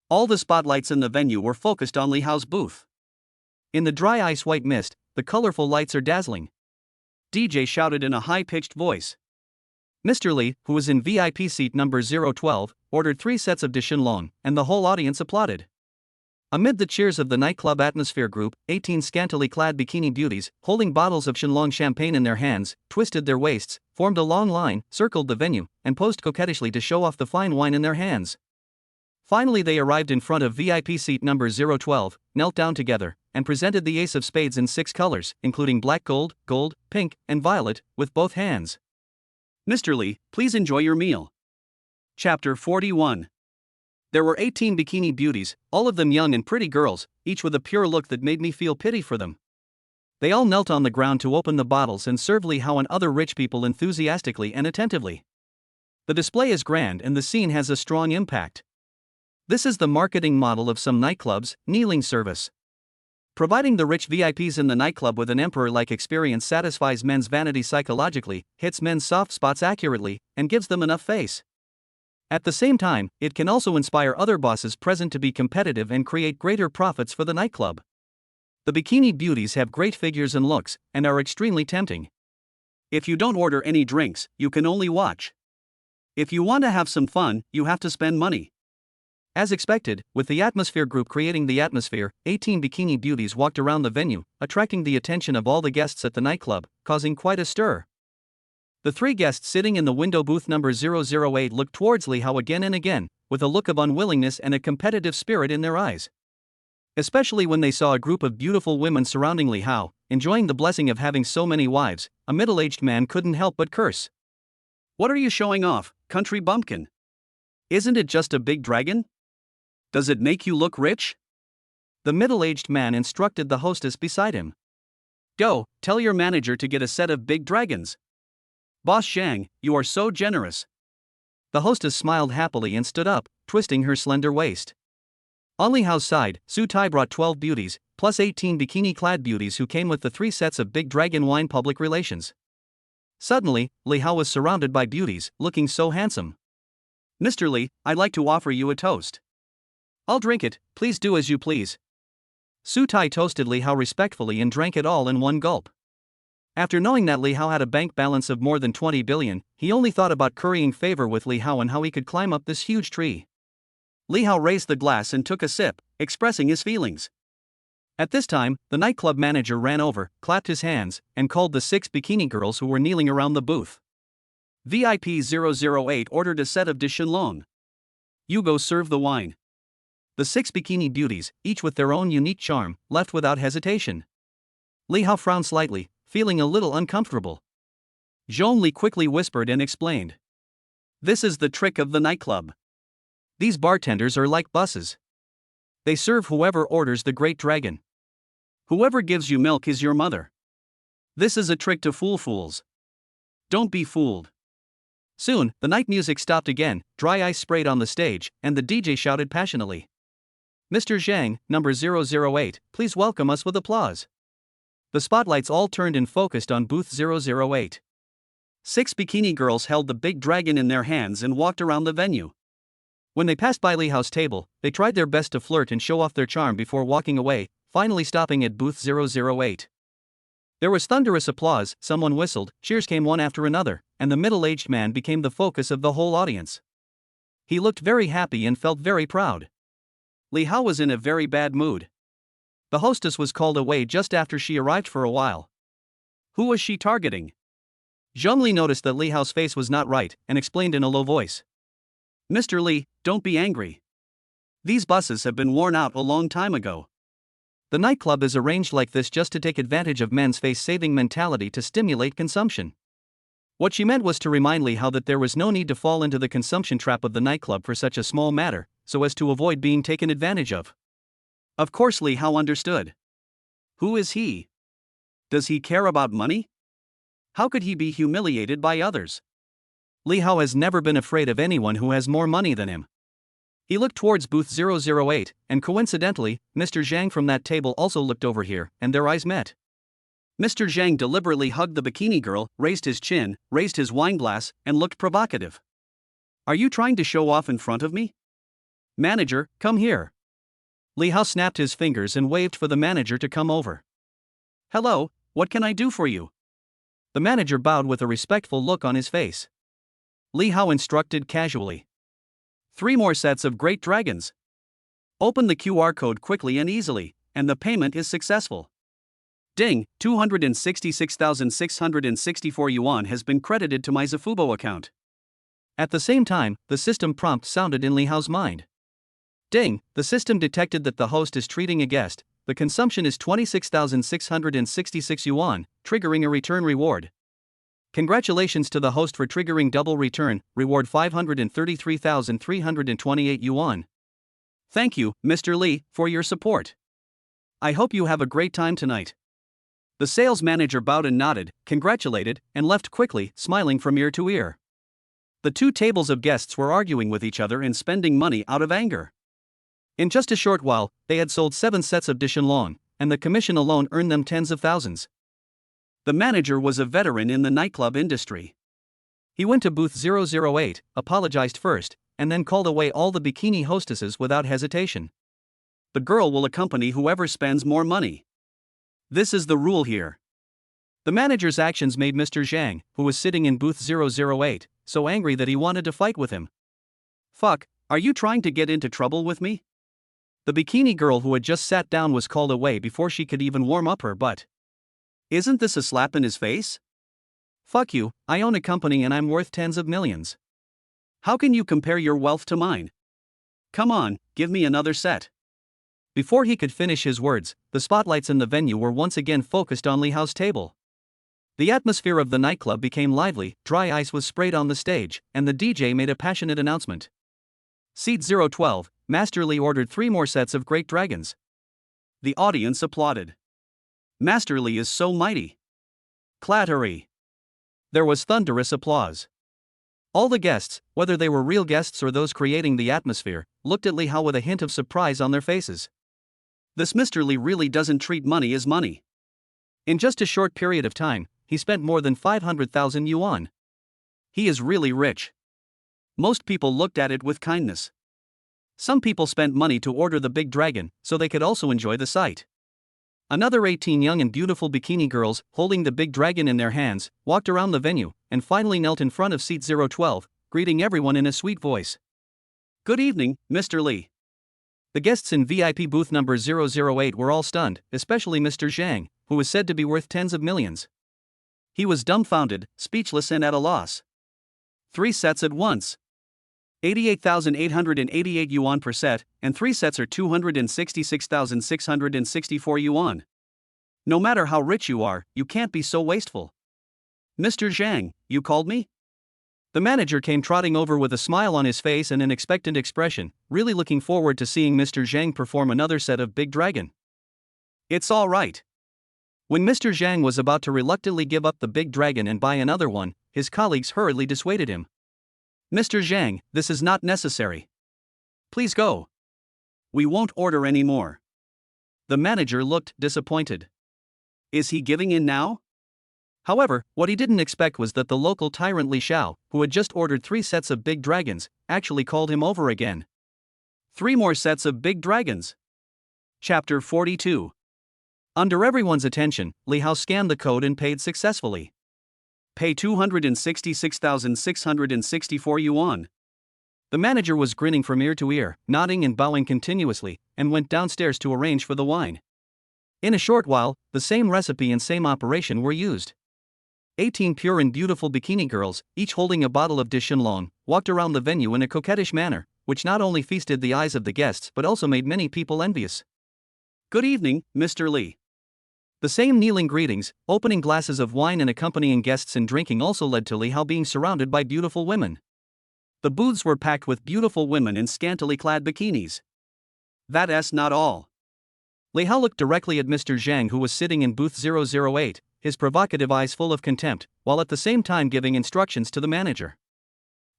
All the spotlights in the venue were focused on Li Hao's booth. In the dry ice white mist, the colorful lights are dazzling. DJ shouted in a high-pitched voice. Mr. Li, who was in VIP seat number 012, ordered 3 sets of de Shenlong, and the whole audience applauded. Amid the cheers of the nightclub atmosphere group, 18 scantily clad bikini beauties, holding bottles of Shenlong champagne in their hands, twisted their waists, formed a long line, circled the venue, and posed coquettishly to show off the fine wine in their hands. Finally they arrived in front of VIP seat number 012, knelt down together, and presented the Ace of Spades in 6 colors, including black gold, gold, pink, and violet, with both hands. Mr. Li, please enjoy your meal. Chapter 41. There were 18 bikini beauties, all of them young and pretty girls, each with a pure look that made me feel pity for them. They all knelt on the ground to open the bottles and serve Li Hao and other rich people enthusiastically and attentively. The display is grand and the scene has a strong impact. This is the marketing model of some nightclubs, kneeling service. Providing the rich VIPs in the nightclub with an emperor-like experience satisfies men's vanity psychologically, hits men's soft spots accurately, and gives them enough face. At the same time, it can also inspire other bosses present to be competitive and create greater profits for the nightclub. The bikini beauties have great figures and looks, and are extremely tempting. If you don't order any drinks, you can only watch. If you want to have some fun, you have to spend money. As expected, with the atmosphere group creating the atmosphere, 18 bikini beauties walked around the venue, attracting the attention of all the guests at the nightclub, causing quite a stir. The three guests sitting in the window booth number 008 looked towards Li Hao again and again, with a look of unwillingness and a competitive spirit in their eyes. Especially when they saw a group of beautiful women surrounding Li Hao, enjoying the blessing of having so many wives, a middle-aged man couldn't help but curse. "What are you showing off, country bumpkin? Isn't it just a big dragon? Does it make you look rich?" The middle-aged man instructed the hostess beside him. "Go, tell your manager to get a set of big dragons. Boss Zhang, you are so generous." The hostess smiled happily and stood up, twisting her slender waist. On Li Hao's side, Su Tai brought 12 beauties, plus 18 bikini-clad beauties who came with the 3 sets of big dragon wine public relations. Suddenly, Li Hao was surrounded by beauties, looking so handsome. "Mr. Li, I'd like to offer you a toast." "I'll drink it, please do as you please." Su Tai toasted Li Hao respectfully and drank it all in one gulp. After knowing that Li Hao had a bank balance of more than 20 billion, he only thought about currying favor with Li Hao and how he could climb up this huge tree. Li Hao raised the glass and took a sip, expressing his feelings. At this time, the nightclub manager ran over, clapped his hands, and called the 6 bikini girls who were kneeling around the booth. VIP 008 ordered a set of de Shenlong. "You go serve the wine." The 6 bikini beauties, each with their own unique charm, left without hesitation. Li Hao frowned slightly, feeling a little uncomfortable. Zhong Li quickly whispered and explained. "This is the trick of the nightclub. These bartenders are like buses. They serve whoever orders the great dragon. Whoever gives you milk is your mother. This is a trick to fool fools. Don't be fooled." Soon, the night music stopped again, dry ice sprayed on the stage, and the DJ shouted passionately. "Mr. Zhang, number 008, please welcome us with applause." The spotlights all turned and focused on booth 008. 6 bikini girls held the big dragon in their hands and walked around the venue. When they passed by Li Hao's table, they tried their best to flirt and show off their charm before walking away, finally stopping at booth 008. There was thunderous applause, someone whistled, cheers came one after another, and the middle-aged man became the focus of the whole audience. He looked very happy and felt very proud. Li Hao was in a very bad mood. The hostess was called away just after she arrived for a while. Who was she targeting? Zhongli noticed that Li Hao's face was not right, and explained in a low voice. "Mr. Li, don't be angry. These buses have been worn out a long time ago. The nightclub is arranged like this just to take advantage of men's face-saving mentality to stimulate consumption." What she meant was to remind Li Hao that there was no need to fall into the consumption trap of the nightclub for such a small matter, so as to avoid being taken advantage of. Of course Li Hao understood. Who is he? Does he care about money? How could he be humiliated by others? Li Hao has never been afraid of anyone who has more money than him. He looked towards booth 008, and coincidentally, Mr. Zhang from that table also looked over here, and their eyes met. Mr. Zhang deliberately hugged the bikini girl, raised his chin, raised his wine glass, and looked provocative. "Are you trying to show off in front of me? Manager, come here." Li Hao snapped his fingers and waved for the manager to come over. "Hello, what can I do for you?" The manager bowed with a respectful look on his face. Li Hao instructed casually. 3 more sets of great dragons. Open the QR code quickly and easily, and the payment is successful. Ding, 266,664 yuan has been credited to my Zafubo account. At the same time, the system prompt sounded in Li Hao's mind. Ding, the system detected that the host is treating a guest. The consumption is 26,666 yuan, triggering a return reward. Congratulations to the host for triggering double return, reward 533,328 yuan. Thank you, Mr. Li, for your support. I hope you have a great time tonight. The sales manager bowed and nodded, congratulated, and left quickly, smiling from ear to ear. The 2 tables of guests were arguing with each other and spending money out of anger. In just a short while, they had sold 7 sets of de Shenlong, and the commission alone earned them tens of thousands. The manager was a veteran in the nightclub industry. He went to booth 008, apologized first, and then called away all the bikini hostesses without hesitation. The girl will accompany whoever spends more money. This is the rule here. The manager's actions made Mr. Zhang, who was sitting in booth 008, so angry that he wanted to fight with him. Fuck, Are you trying to get into trouble with me? The bikini girl who had just sat down was called away before she could even warm up her butt. Isn't this a slap in his face? Fuck you, I own a company and I'm worth tens of millions. How can you compare your wealth to mine? Come on, give me another set. Before he could finish his words, the spotlights in the venue were once again focused on Li Hao's table. The atmosphere of the nightclub became lively, dry ice was sprayed on the stage, and the DJ made a passionate announcement. Seat 012, Master Li ordered 3 more sets of Great Dragons. The audience applauded. Master Li is so mighty. Clattery. There was thunderous applause. All the guests, whether they were real guests or those creating the atmosphere, looked at Li Hao with a hint of surprise on their faces. This Mr. Li really doesn't treat money as money. In just a short period of time, he spent more than 500,000 yuan. He is really rich. Most people looked at it with kindness. Some people spent money to order the big dragon, so they could also enjoy the sight. Another 18 young and beautiful bikini girls, holding the big dragon in their hands, walked around the venue, and finally knelt in front of seat 012, greeting everyone in a sweet voice. Good evening, Mr. Li. The guests in VIP booth number 008 were all stunned, especially Mr. Zhang, who was said to be worth tens of millions. He was dumbfounded, speechless and at a loss. 3 sets at once. 88,888 yuan per set, and 3 sets are 266,664 yuan. No matter how rich you are, you can't be so wasteful. Mr. Zhang, you called me? The manager came trotting over with a smile on his face and an expectant expression, really looking forward to seeing Mr. Zhang perform another set of Big Dragon. It's all right. When Mr. Zhang was about to reluctantly give up the Big Dragon and buy another one, his colleagues hurriedly dissuaded him. Mr. Zhang, this is not necessary. Please go. We won't order any more. The manager looked disappointed. Is he giving in now? However, what he didn't expect was that the local tyrant Li Xiao, who had just ordered 3 sets of Big Dragons, actually called him over again. 3 more sets of Big Dragons. Chapter 42. Under everyone's attention, Li Hao scanned the code and paid successfully. Pay 266,664 yuan. The manager was grinning from ear to ear, nodding and bowing continuously, and went downstairs to arrange for the wine. In a short while, the same recipe and same operation were used. 18 pure and beautiful bikini girls, each holding a bottle of de Shenlong, walked around the venue in a coquettish manner, which not only feasted the eyes of the guests but also made many people envious. Good evening, Mr. Li. The same kneeling greetings, opening glasses of wine and accompanying guests in drinking also led to Li Hao being surrounded by beautiful women. The booths were packed with beautiful women in scantily clad bikinis. That's not all. Li Hao looked directly at Mr. Zhang, who was sitting in booth 008, his provocative eyes full of contempt, while at the same time giving instructions to the manager.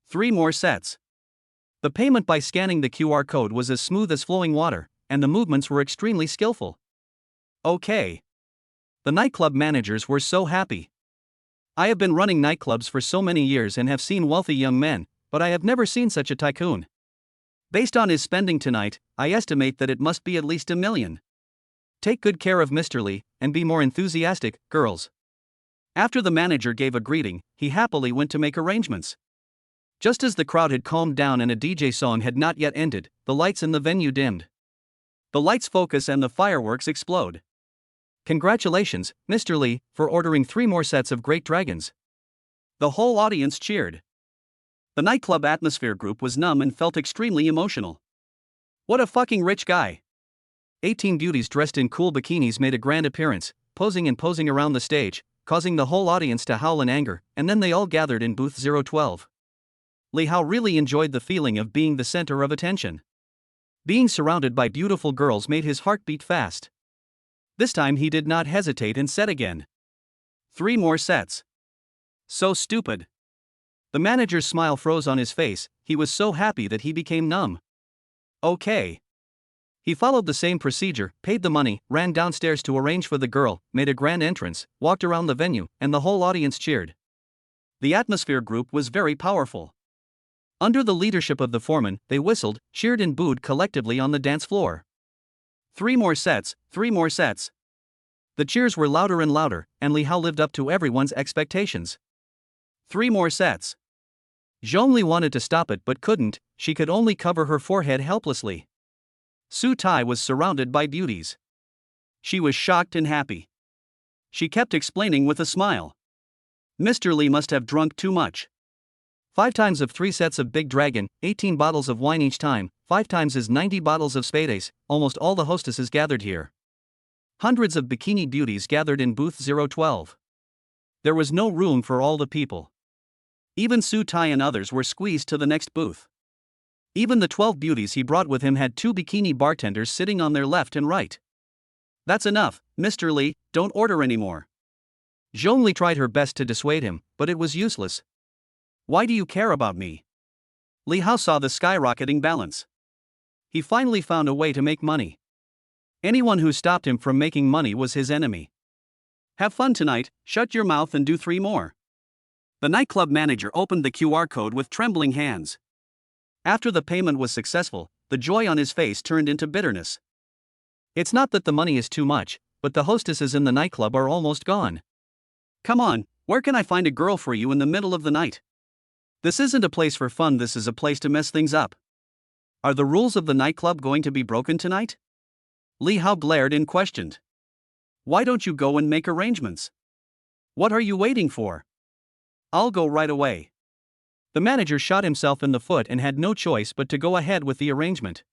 3 more sets. The payment by scanning the QR code was as smooth as flowing water, and the movements were extremely skillful. Okay. The nightclub managers were so happy. I have been running nightclubs for so many years and have seen wealthy young men, but I have never seen such a tycoon. Based on his spending tonight, I estimate that it must be at least 1 million. Take good care of Mr. Li, and be more enthusiastic, girls. After the manager gave a greeting, he happily went to make arrangements. Just as the crowd had calmed down and a DJ song had not yet ended, the lights in the venue dimmed. The lights focus and the fireworks explode. Congratulations, Mr. Li, for ordering 3 more sets of Great Dragons. The whole audience cheered. The nightclub atmosphere group was numb and felt extremely emotional. What a fucking rich guy. 18 beauties dressed in cool bikinis made a grand appearance, posing around the stage, causing the whole audience to howl in anger, and then they all gathered in booth 012. Li Hao really enjoyed the feeling of being the center of attention. Being surrounded by beautiful girls made his heart beat fast. This time he did not hesitate and said again. 3 more sets. So stupid. The manager's smile froze on his face, he was so happy that he became numb. Okay. He followed the same procedure, paid the money, ran downstairs to arrange for the girl, made a grand entrance, walked around the venue, and the whole audience cheered. The atmosphere group was very powerful. Under the leadership of the foreman, they whistled, cheered and booed collectively on the dance floor. 3 more sets, 3 more sets. The cheers were louder and louder, and Li Hao lived up to everyone's expectations. 3 more sets. Zhongli wanted to stop it but couldn't, she could only cover her forehead helplessly. Su Tai was surrounded by beauties. She was shocked and happy. She kept explaining with a smile. Mr. Li must have drunk too much. 5 times of 3 sets of Big Dragon, 18 bottles of wine each time, 5 times is 90 bottles of Spades, almost all the hostesses gathered here. Hundreds of bikini beauties gathered in booth 012. There was no room for all the people. Even Su Tai and others were squeezed to the next booth. Even the 12 beauties he brought with him had 2 bikini bartenders sitting on their left and right. That's enough, Mr. Li, don't order anymore. Zhongli tried her best to dissuade him, but it was useless. Why do you care about me? Li Hao saw the skyrocketing balance. He finally found a way to make money. Anyone who stopped him from making money was his enemy. Have fun tonight, shut your mouth and do 3 more. The nightclub manager opened the QR code with trembling hands. After the payment was successful, the joy on his face turned into bitterness. It's not that the money is too much, but the hostesses in the nightclub are almost gone. Come on, where can I find a girl for you in the middle of the night? This isn't a place for fun, this is a place to mess things up. Are the rules of the nightclub going to be broken tonight? Li Hao glared and questioned. Why don't you go and make arrangements? What are you waiting for? I'll go right away. The manager shot himself in the foot and had no choice but to go ahead with the arrangement.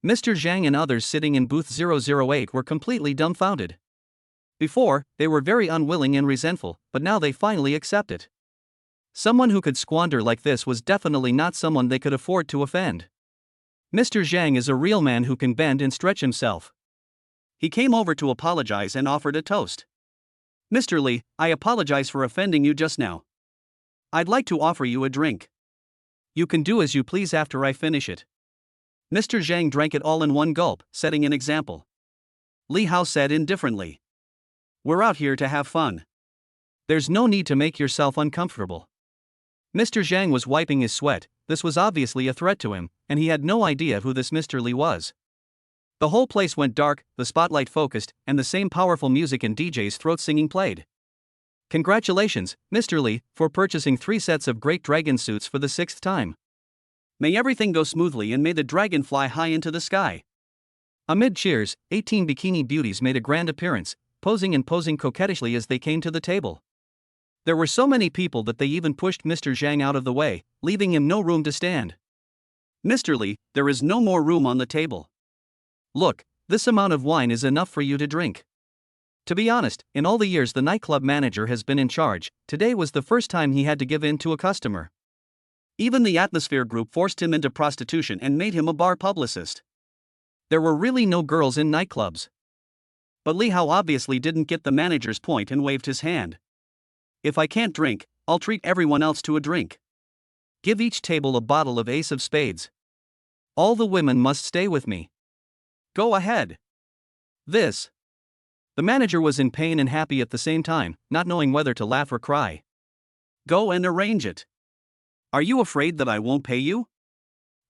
Mr. Zhang and others sitting in booth 008 were completely dumbfounded. Before, they were very unwilling and resentful, but now they finally accept it. Someone who could squander like this was definitely not someone they could afford to offend. Mr. Zhang is a real man who can bend and stretch himself. He came over to apologize and offered a toast. Mr. Li, I apologize for offending you just now. I'd like to offer you a drink. You can do as you please after I finish it. Mr. Zhang drank it all in one gulp, setting an example. Li Hao said indifferently. We're out here to have fun. There's no need to make yourself uncomfortable. Mr. Zhang was wiping his sweat. This was obviously a threat to him, and he had no idea who this Mr. Li was. The whole place went dark, the spotlight focused, and the same powerful music and DJ's throat singing played. Congratulations, Mr. Li, for purchasing 3 sets of great dragon suits for the 6th time. May everything go smoothly and may the dragon fly high into the sky. Amid cheers, 18 bikini beauties made a grand appearance, posing coquettishly as they came to the table. There were so many people that they even pushed Mr. Zhang out of the way, leaving him no room to stand. Mr. Li, there is no more room on the table. Look, this amount of wine is enough for you to drink. To be honest, in all the years the nightclub manager has been in charge, today was the first time he had to give in to a customer. Even the Atmosphere Group forced him into prostitution and made him a bar publicist. There were really no girls in nightclubs. But Li Hao obviously didn't get the manager's point and waved his hand. If I can't drink, I'll treat everyone else to a drink. Give each table a bottle of Ace of Spades. All the women must stay with me. Go ahead. The manager was in pain and happy at the same time, not knowing whether to laugh or cry. Go and arrange it. Are you afraid that I won't pay you?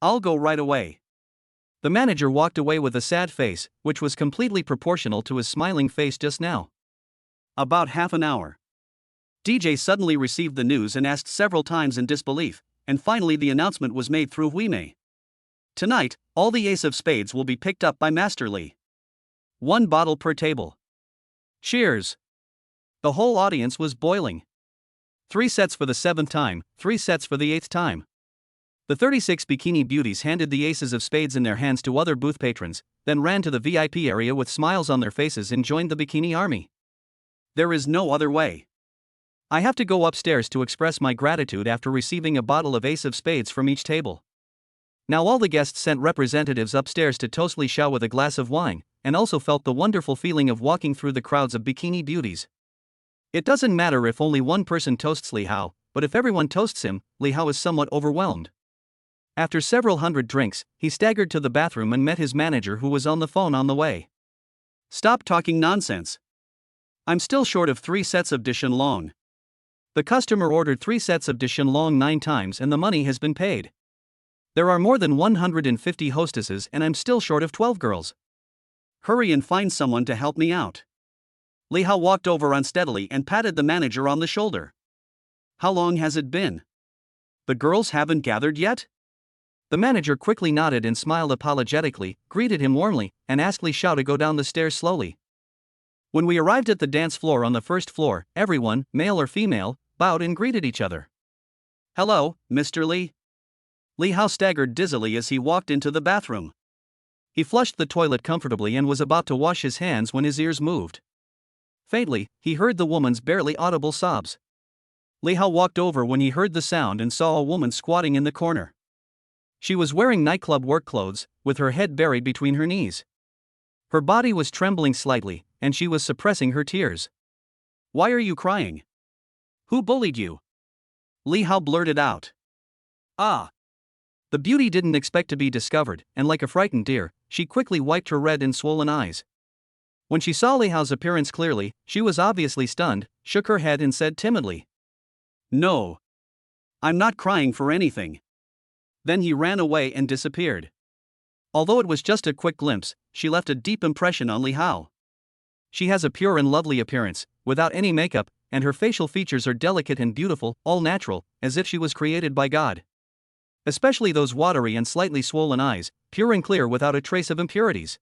I'll go right away. The manager walked away with a sad face, which was completely proportional to his smiling face just now. About half an hour. DJ suddenly received the news and asked several times in disbelief, and finally the announcement was made through Huimei. Tonight, all the Ace of Spades will be picked up by Master Li. 1 bottle per table. Cheers! The whole audience was boiling. 3 sets for the 7th time, 3 sets for the 8th time. The 36 bikini beauties handed the aces of spades in their hands to other booth patrons, then ran to the VIP area with smiles on their faces and joined the bikini army. There is no other way. I have to go upstairs to express my gratitude after receiving a bottle of Ace of Spades from each table. Now all the guests sent representatives upstairs to toast Li Xiao with a glass of wine, and also felt the wonderful feeling of walking through the crowds of bikini beauties. It doesn't matter if only one person toasts Li Hao, but if everyone toasts him, Li Hao is somewhat overwhelmed. After several hundred drinks, he staggered to the bathroom and met his manager who was on the phone on the way. Stop talking nonsense. I'm still short of 3 sets of Dishinlong. The customer ordered 3 sets of Dishinlong 9 times and the money has been paid. There are more than 150 hostesses and I'm still short of 12 girls. Hurry and find someone to help me out. Li Hao walked over unsteadily and patted the manager on the shoulder. How long has it been? The girls haven't gathered yet? The manager quickly nodded and smiled apologetically, greeted him warmly, and asked Li Xiao to go down the stairs slowly. When we arrived at the dance floor on the first floor, everyone, male or female, bowed and greeted each other. Hello, Mr. Li. Li Hao staggered dizzily as he walked into the bathroom. He flushed the toilet comfortably and was about to wash his hands when his ears moved. Faintly, he heard the woman's barely audible sobs. Li Hao walked over when he heard the sound and saw a woman squatting in the corner. She was wearing nightclub work clothes, with her head buried between her knees. Her body was trembling slightly, and she was suppressing her tears. Why are you crying? Who bullied you? Li Hao blurted out. Ah! The beauty didn't expect to be discovered, and like a frightened deer, she quickly wiped her red and swollen eyes. When she saw Li Hao's appearance clearly, she was obviously stunned, shook her head and said timidly, No. I'm not crying for anything. Then he ran away and disappeared. Although it was just a quick glimpse, she left a deep impression on Li Hao. She has a pure and lovely appearance, without any makeup, and her facial features are delicate and beautiful, all natural, as if she was created by God. Especially those watery and slightly swollen eyes, pure and clear without a trace of impurities.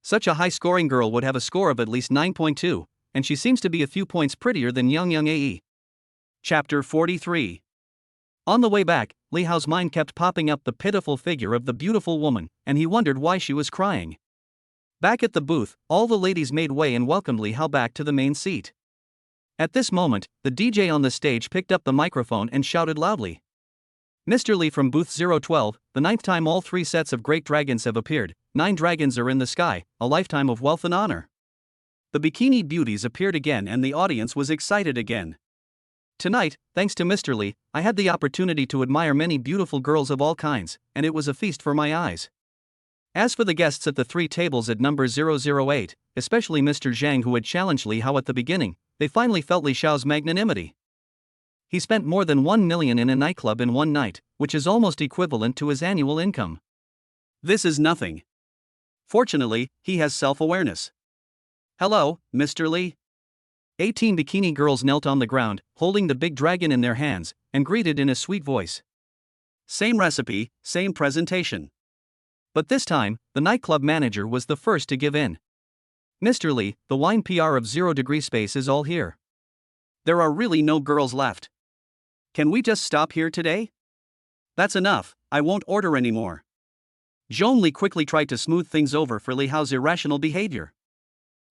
Such a high-scoring girl would have a score of at least 9.2, and she seems to be a few points prettier than Young AE. Chapter 43. On the way back, Li Hao's mind kept popping up the pitiful figure of the beautiful woman, and he wondered why she was crying. Back at the booth, all the ladies made way and welcomed Li Hao back to the main seat. At this moment, the DJ on the stage picked up the microphone and shouted loudly. Mr. Li from booth 012, the 9th time all 3 sets of great dragons have appeared, 9 dragons are in the sky, a lifetime of wealth and honor. The bikini beauties appeared again and the audience was excited again. Tonight, thanks to Mr. Li, I had the opportunity to admire many beautiful girls of all kinds, and it was a feast for my eyes. As for the guests at the 3 tables at number 008, especially Mr. Zhang who had challenged Li Hao at the beginning, they finally felt Li Xiao's magnanimity. He spent more than 1 million in a nightclub in one night, which is almost equivalent to his annual income. This is nothing. Fortunately, he has self-awareness. Hello, Mr. Li. 18 bikini girls knelt on the ground, holding the big dragon in their hands, and greeted in a sweet voice. Same recipe, same presentation. But this time, the nightclub manager was the first to give in. Mr. Li, the wine PR of 0 degree space is all here. There are really no girls left. Can we just stop here today? That's enough, I won't order anymore. Zhong Li quickly tried to smooth things over for Li Hao's irrational behavior.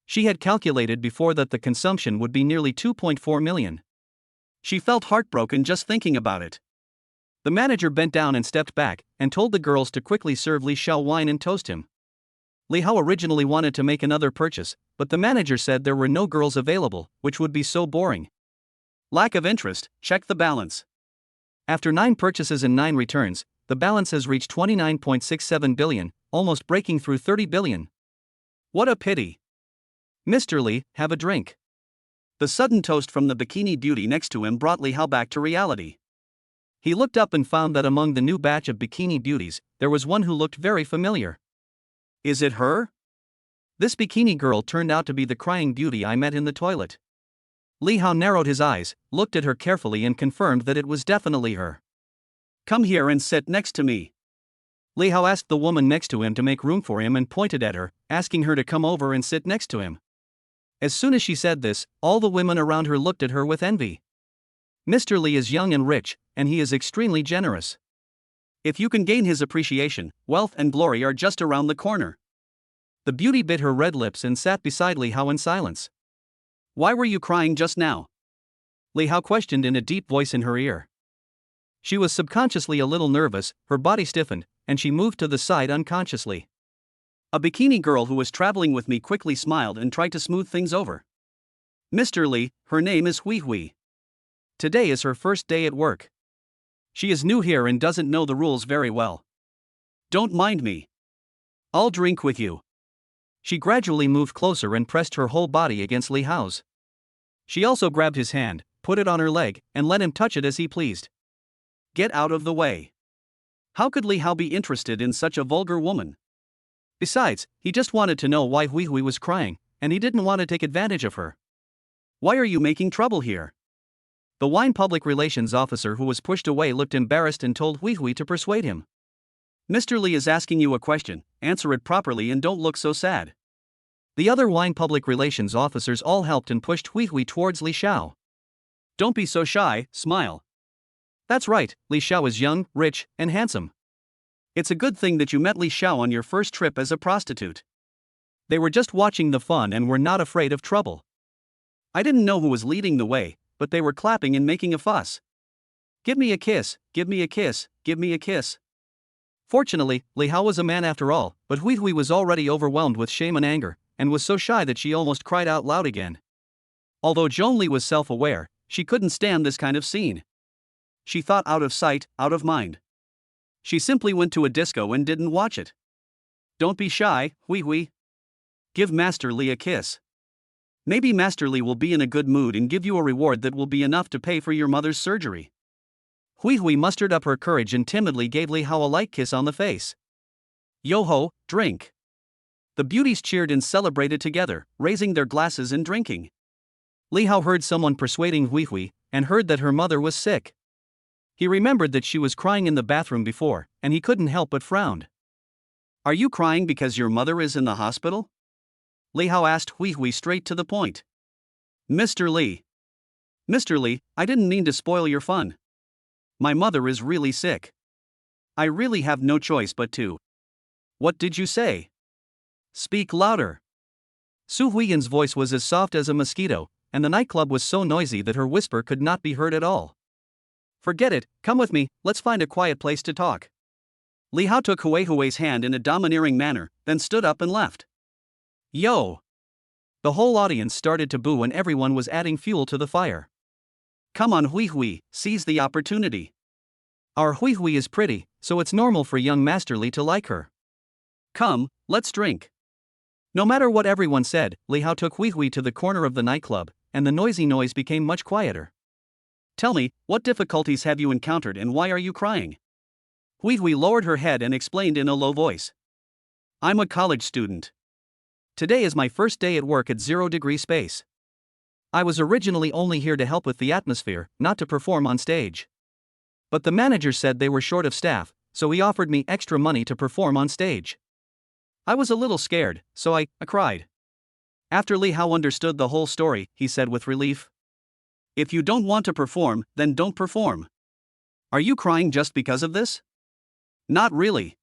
She had calculated before that the consumption would be nearly 2.4 million. She felt heartbroken just thinking about it. The manager bent down and stepped back, and told the girls to quickly serve Li Xiao wine and toast him. Li Hao originally wanted to make another purchase, but the manager said there were no girls available, which would be so boring. Lack of interest, check the balance. After 9 purchases and 9 returns, the balance has reached 29.67 billion, almost breaking through 30 billion. What a pity. Mr. Li, have a drink. The sudden toast from the bikini beauty next to him brought Li Hao back to reality. He looked up and found that among the new batch of bikini beauties, there was one who looked very familiar. Is it her? This bikini girl turned out to be the crying beauty I met in the toilet. Li Hao narrowed his eyes, looked at her carefully and confirmed that it was definitely her. Come here and sit next to me. Li Hao asked the woman next to him to make room for him and pointed at her, asking her to come over and sit next to him. As soon as she said this, all the women around her looked at her with envy. Mr. Li is young and rich, and he is extremely generous. If you can gain his appreciation, wealth and glory are just around the corner. The beauty bit her red lips and sat beside Li Hao in silence. Why were you crying just now? Li Hao questioned in a deep voice in her ear. She was subconsciously a little nervous, her body stiffened, and she moved to the side unconsciously. A bikini girl who was traveling with me quickly smiled and tried to smooth things over. Mr. Li, her name is Hui Hui. Today is her first day at work. She is new here and doesn't know the rules very well. Don't mind me. I'll drink with you. She gradually moved closer and pressed her whole body against Li Hao's. She also grabbed his hand, put it on her leg, and let him touch it as he pleased. Get out of the way. How could Li Hao be interested in such a vulgar woman? Besides, he just wanted to know why Hui Hui was crying, and he didn't want to take advantage of her. Why are you making trouble here? The wine public relations officer who was pushed away looked embarrassed and told Hui to persuade him. Mr. Li is asking you a question, answer it properly and don't look so sad. The other wine public relations officers all helped and pushed Hui towards Li Xiao. Don't be so shy, smile. That's right, Li Xiao is young, rich, and handsome. It's a good thing that you met Li Xiao on your first trip as a prostitute. They were just watching the fun and were not afraid of trouble. I didn't know who was leading the way, but they were clapping and making a fuss. Give me a kiss, give me a kiss, give me a kiss. Fortunately, Li Hao was a man after all, but Hui was already overwhelmed with shame and anger, and was so shy that she almost cried out loud again. Although Zhong Li was self-aware, she couldn't stand this kind of scene. She thought out of sight, out of mind. She simply went to a disco and didn't watch it. Don't be shy, Hui. Give Master Li a kiss. Maybe Master Li will be in a good mood and give you a reward that will be enough to pay for your mother's surgery. Hui mustered up her courage and timidly gave Li Hao a light kiss on the face. Yo-ho, drink. The beauties cheered and celebrated together, raising their glasses and drinking. Li Hao heard someone persuading Hui and heard that her mother was sick. He remembered that she was crying in the bathroom before, and he couldn't help but frown. Are you crying because your mother is in the hospital? Li Hao asked Hui straight to the point. Mr. Li. Mr. Li, I didn't mean to spoil your fun. My mother is really sick. I really have no choice but to. What did you say? Speak louder. Su Huiyan's voice was as soft as a mosquito, and the nightclub was so noisy that her whisper could not be heard at all. Forget it, come with me, let's find a quiet place to talk. Li Hao took Hui's hand in a domineering manner, then stood up and left. Yo! The whole audience started to boo and everyone was adding fuel to the fire. Come on Hui, seize the opportunity. Our Hui is pretty, so it's normal for young Master Li to like her. Come, let's drink. No matter what everyone said, Li Hao took Hui to the corner of the nightclub, and the noisy noise became much quieter. Tell me, what difficulties have you encountered and why are you crying? Hui lowered her head and explained in a low voice. I'm a college student. Today is my first day at work at 0 degree space. I was originally only here to help with the atmosphere, not to perform on stage. But the manager said they were short of staff, so he offered me extra money to perform on stage. I was a little scared, so I cried. After Li Hao understood the whole story, he said with relief. If you don't want to perform, then don't perform. Are you crying just because of this? Not really.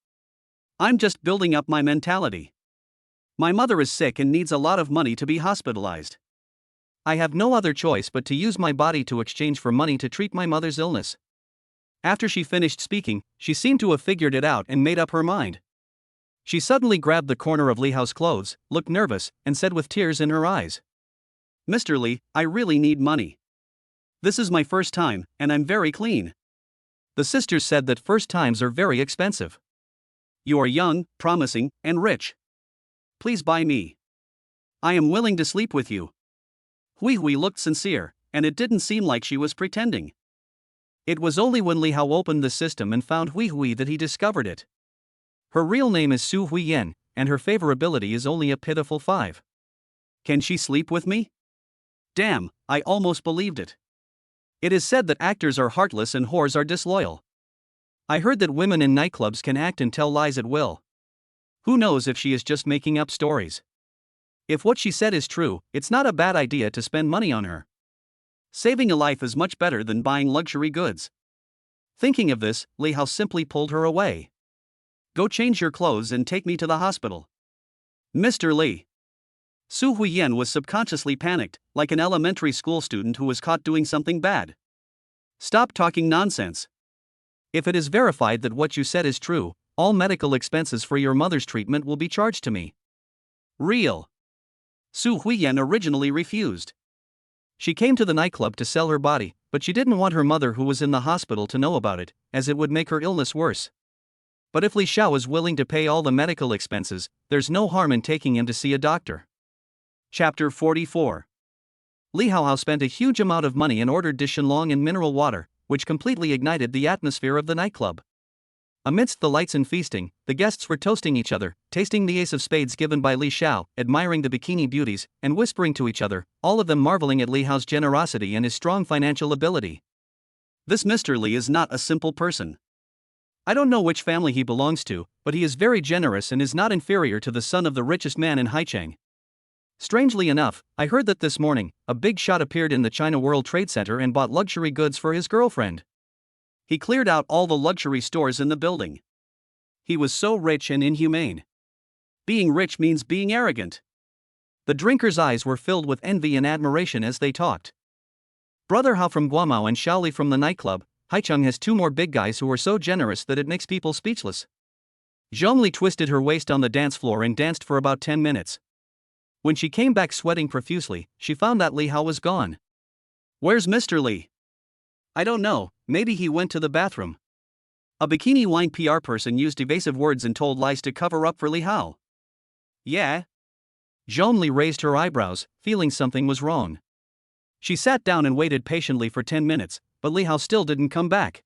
I'm just building up my mentality. My mother is sick and needs a lot of money to be hospitalized. I have no other choice but to use my body to exchange for money to treat my mother's illness. After she finished speaking, she seemed to have figured it out and made up her mind. She suddenly grabbed the corner of Li Hao's clothes, looked nervous, and said with tears in her eyes. Mr. Li, I really need money. This is my first time, and I'm very clean. The sisters said that first times are very expensive. You are young, promising, and rich. Please buy me. I am willing to sleep with you. Hui looked sincere, and it didn't seem like she was pretending. It was only when Li Hao opened the system and found Hui that he discovered it. Her real name is Su Huiyan, and her favorability is only a pitiful 5. Can she sleep with me? Damn, I almost believed it. It is said that actors are heartless and whores are disloyal. I heard that women in nightclubs can act and tell lies at will. Who knows if she is just making up stories? If what she said is true, it's not a bad idea to spend money on her. Saving a life is much better than buying luxury goods. Thinking of this, Li Hao simply pulled her away. Go change your clothes and take me to the hospital. Mr. Li. Su Huiyan was subconsciously panicked, like an elementary school student who was caught doing something bad. Stop talking nonsense. If it is verified that what you said is true, all medical expenses for your mother's treatment will be charged to me. Real. Su Huiyan originally refused. She came to the nightclub to sell her body, but she didn't want her mother who was in the hospital to know about it, as it would make her illness worse. But if Li Xiao is willing to pay all the medical expenses, there's no harm in taking him to see a doctor. Chapter 44. Li Hao spent a huge amount of money and ordered Dishinlong and mineral water, which completely ignited the atmosphere of the nightclub. Amidst the lights and feasting, the guests were toasting each other, tasting the ace of spades given by Li Xiao, admiring the bikini beauties, and whispering to each other, all of them marveling at Li Hao's generosity and his strong financial ability. This Mr. Li is not a simple person. I don't know which family he belongs to, but he is very generous and is not inferior to the son of the richest man in Haicheng. Strangely enough, I heard that this morning, a big shot appeared in the China World Trade Center and bought luxury goods for his girlfriend. He cleared out all the luxury stores in the building. He was so rich and inhumane. Being rich means being arrogant. The drinkers' eyes were filled with envy and admiration as they talked. Brother Hao from Guamao and Shaoli from the nightclub, Haicheng has two more big guys who are so generous that it makes people speechless. Zhongli twisted her waist on the dance floor and danced for about 10 minutes. When she came back sweating profusely, she found that Li Hao was gone. Where's Mr. Li? I don't know, maybe he went to the bathroom. A bikini wine PR person used evasive words and told lies to cover up for Li Hao. Yeah? Zhongli raised her eyebrows, feeling something was wrong. She sat down and waited patiently for 10 minutes, but Li Hao still didn't come back.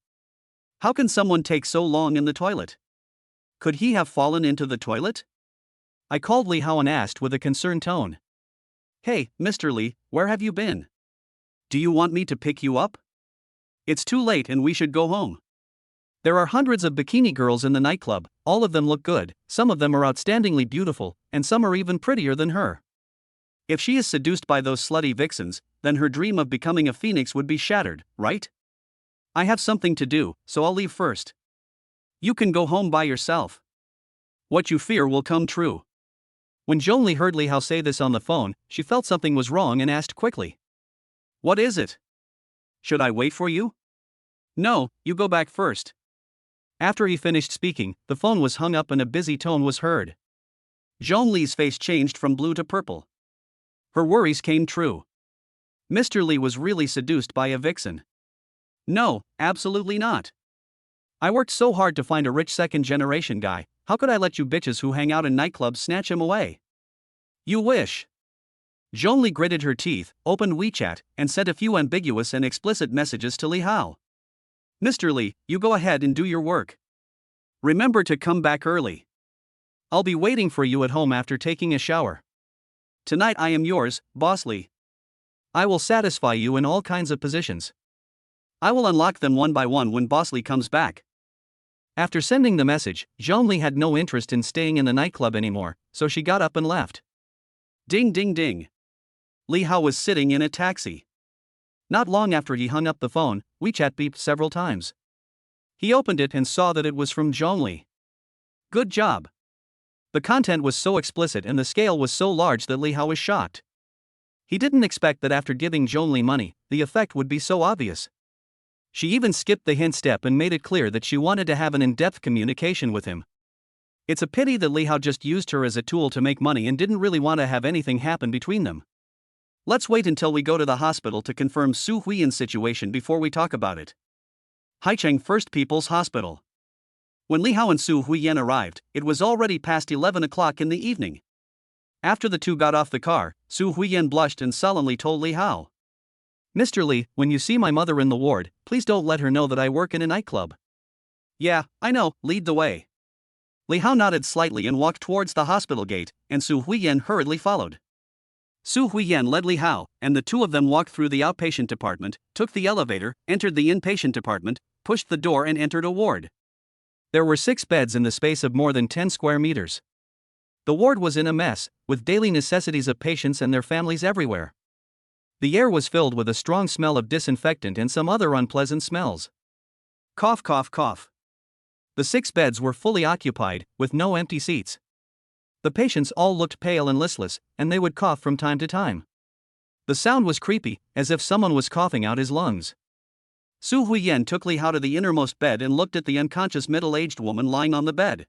How can someone take so long in the toilet? Could he have fallen into the toilet? I called Li Hao and asked with a concerned tone. Hey, Mr. Li, where have you been? Do you want me to pick you up? It's too late and we should go home. There are hundreds of bikini girls in the nightclub, all of them look good, some of them are outstandingly beautiful, and some are even prettier than her. If she is seduced by those slutty vixens, then her dream of becoming a phoenix would be shattered, right? I have something to do, so I'll leave first. You can go home by yourself. What you fear will come true. When Zhongli heard Li Hao say this on the phone, she felt something was wrong and asked quickly. What is it? Should I wait for you? No, you go back first. After he finished speaking, the phone was hung up and a busy tone was heard. Zhongli's face changed from blue to purple. Her worries came true. Mr. Li was really seduced by a vixen. No, absolutely not. I worked so hard to find a rich second-generation guy, how could I let you bitches who hang out in nightclubs snatch him away? You wish. Zhongli gritted her teeth, opened WeChat, and sent a few ambiguous and explicit messages to Li Hao. Mr. Li, you go ahead and do your work. Remember to come back early. I'll be waiting for you at home after taking a shower. Tonight I am yours, Boss Li. I will satisfy you in all kinds of positions. I will unlock them one by one when Boss Li comes back. After sending the message, Zhongli had no interest in staying in the nightclub anymore, so she got up and left. Ding ding ding. Li Hao was sitting in a taxi. Not long after he hung up the phone, WeChat beeped several times. He opened it and saw that it was from Zhongli. Good job. The content was so explicit and the scale was so large that Li Hao was shocked. He didn't expect that after giving Zhongli money, the effect would be so obvious. She even skipped the hint step and made it clear that she wanted to have an in-depth communication with him. It's a pity that Li Hao just used her as a tool to make money and didn't really want to have anything happen between them. Let's wait until we go to the hospital to confirm Su Huiyan's situation before we talk about it. Haicheng First People's Hospital. When Li Hao and Su Huiyan arrived, it was already past 11 o'clock in the evening. After the two got off the car, Su Huiyan blushed and sullenly told Li Hao. Mr. Li, when you see my mother in the ward, please don't let her know that I work in a nightclub. Yeah, I know, lead the way. Li Hao nodded slightly and walked towards the hospital gate, and Su Huiyan hurriedly followed. Su Huiyan led Li Hao, and the two of them walked through the outpatient department, took the elevator, entered the inpatient department, pushed the door and entered a ward. There were 6 beds in the space of more than 10 square meters. The ward was in a mess, with daily necessities of patients and their families everywhere. The air was filled with a strong smell of disinfectant and some other unpleasant smells. Cough cough cough. The 6 beds were fully occupied, with no empty seats. The patients all looked pale and listless, and they would cough from time to time. The sound was creepy, as if someone was coughing out his lungs. Su Huiyan took Li Hao to the innermost bed and looked at the unconscious middle-aged woman lying on the bed.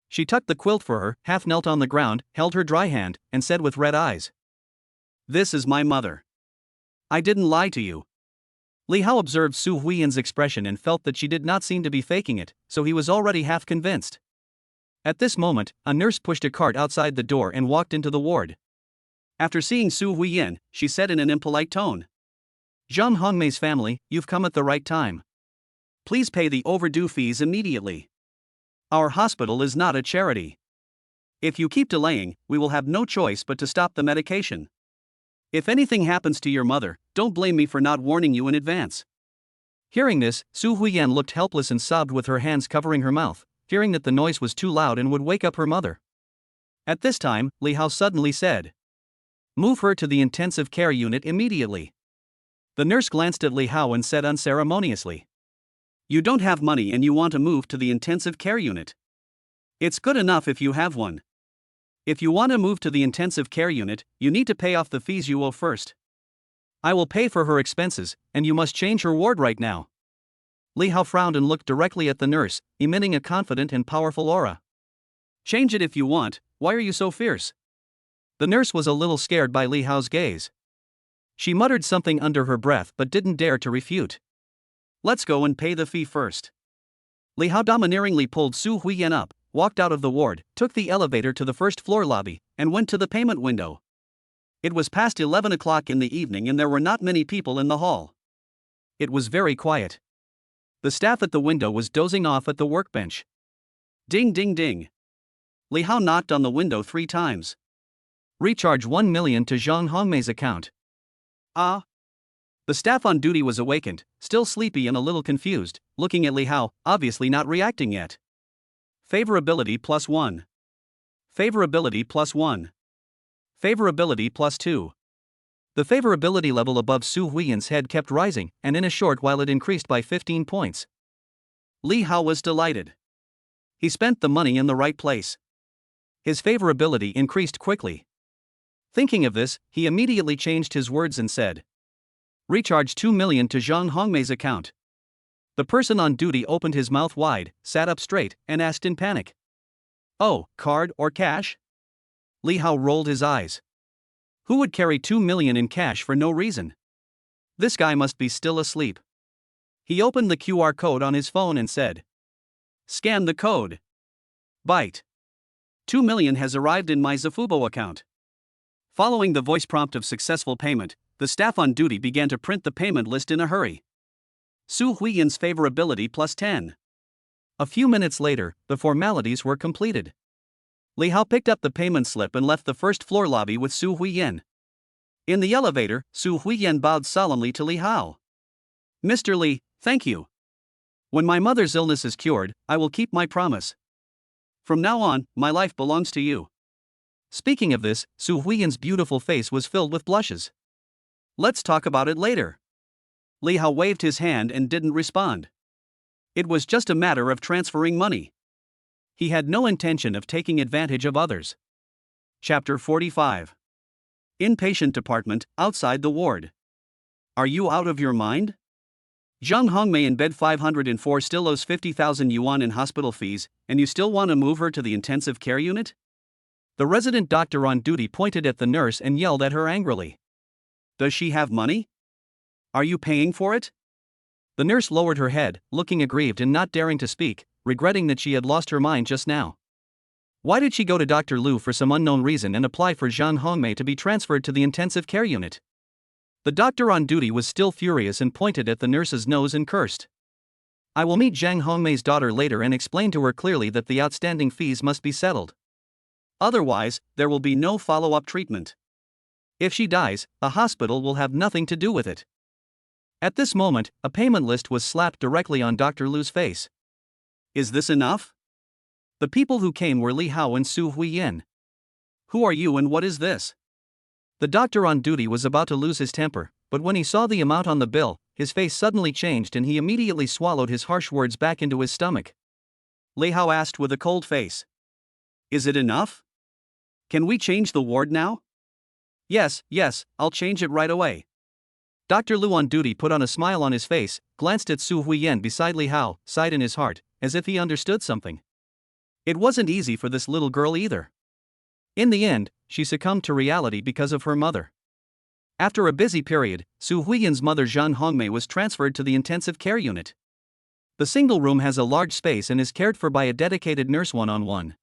She tucked the quilt for her, half knelt on the ground, held her dry hand, and said with red eyes, "This is my mother. I didn't lie to you." Li Hao observed Su Huiyan's expression and felt that she did not seem to be faking it, so he was already half convinced. At this moment, a nurse pushed a cart outside the door and walked into the ward. After seeing Su Huiyan, she said in an impolite tone, "Zhang Hongmei's family, you've come at the right time. Please pay the overdue fees immediately." Our hospital is not a charity. If you keep delaying, we will have no choice but to stop the medication. If anything happens to your mother, don't blame me for not warning you in advance." Hearing this, Su Huiyan looked helpless and sobbed with her hands covering her mouth, fearing that the noise was too loud and would wake up her mother. At this time, Li Hao suddenly said, "Move her to the intensive care unit immediately." The nurse glanced at Li Hao and said unceremoniously, "You don't have money and you want to move to the intensive care unit. It's good enough if you have one. If you want to move to the intensive care unit, you need to pay off the fees you owe first. I will pay for her expenses, and you must change her ward right now." Li Hao frowned and looked directly at the nurse, emitting a confident and powerful aura. "Change it if you want, why are you so fierce?" The nurse was a little scared by Li Hao's gaze. She muttered something under her breath but didn't dare to refute. "Let's go and pay the fee first." Li Hao domineeringly pulled Su Huiyan up, walked out of the ward, took the elevator to the first floor lobby, and went to the payment window. It was past 11 o'clock in the evening and there were not many people in the hall. It was very quiet. The staff at the window was dozing off at the workbench. Ding ding ding. Li Hao knocked on the window 3 times. "Recharge 1 million to Zhang Hongmei's account." "Ah." The staff on duty was awakened, still sleepy and a little confused, looking at Li Hao, obviously not reacting yet. Favorability +1. Favorability +1. Favorability +2. The favorability level above Su Huiyan's head kept rising, and in a short while it increased by 15 points. Li Hao was delighted. He spent the money in the right place. His favorability increased quickly. Thinking of this, he immediately changed his words and said, "Recharge 2 million to Zhang Hongmei's account." The person on duty opened his mouth wide, sat up straight, and asked in panic, "Oh, card or cash?" Li Hao rolled his eyes. Who would carry 2 million in cash for no reason? This guy must be still asleep. He opened the QR code on his phone and said, "Scan the code." Byte. 2 million has arrived in my Zafubo account. Following the voice prompt of successful payment, the staff on duty began to print the payment list in a hurry. Su Huiyan's favorability +10. A few minutes later, the formalities were completed. Li Hao picked up the payment slip and left the first floor lobby with Su Huiyan. In the elevator, Su Huiyan bowed solemnly to Li Hao. "Mr. Li, thank you. When my mother's illness is cured, I will keep my promise. From now on, my life belongs to you." Speaking of this, Su Huiyan's beautiful face was filled with blushes. "Let's talk about it later." Li Hao waved his hand and didn't respond. It was just a matter of transferring money. He had no intention of taking advantage of others. Chapter 45. Inpatient department, outside the ward. "Are you out of your mind? Zhang Hongmei in bed 504 still owes 50,000 yuan in hospital fees, and you still want to move her to the intensive care unit?" The resident doctor on duty pointed at the nurse and yelled at her angrily. "Does she have money? Are you paying for it?" The nurse lowered her head, looking aggrieved and not daring to speak, regretting that she had lost her mind just now. Why did she go to Dr. Liu for some unknown reason and apply for Zhang Hongmei to be transferred to the intensive care unit? The doctor on duty was still furious and pointed at the nurse's nose and cursed. "I will meet Zhang Hongmei's daughter later and explain to her clearly that the outstanding fees must be settled. Otherwise, there will be no follow-up treatment. If she dies, the hospital will have nothing to do with it." At this moment, a payment list was slapped directly on Dr. Liu's face. "Is this enough?" The people who came were Li Hao and Su Huiyan. "Who are you and what is this?" The doctor on duty was about to lose his temper, but when he saw the amount on the bill, his face suddenly changed and he immediately swallowed his harsh words back into his stomach. Li Hao asked with a cold face, "Is it enough? Can we change the ward now?" Yes, I'll change it right away." Dr. Liu on duty put on a smile on his face, glanced at Su Huiyan beside Li Hao, sighed in his heart, as if he understood something. It wasn't easy for this little girl either. In the end, she succumbed to reality because of her mother. After a busy period, Su Huiyan's mother Zhang Hongmei was transferred to the intensive care unit. The single room has a large space and is cared for by a dedicated nurse one-on-one.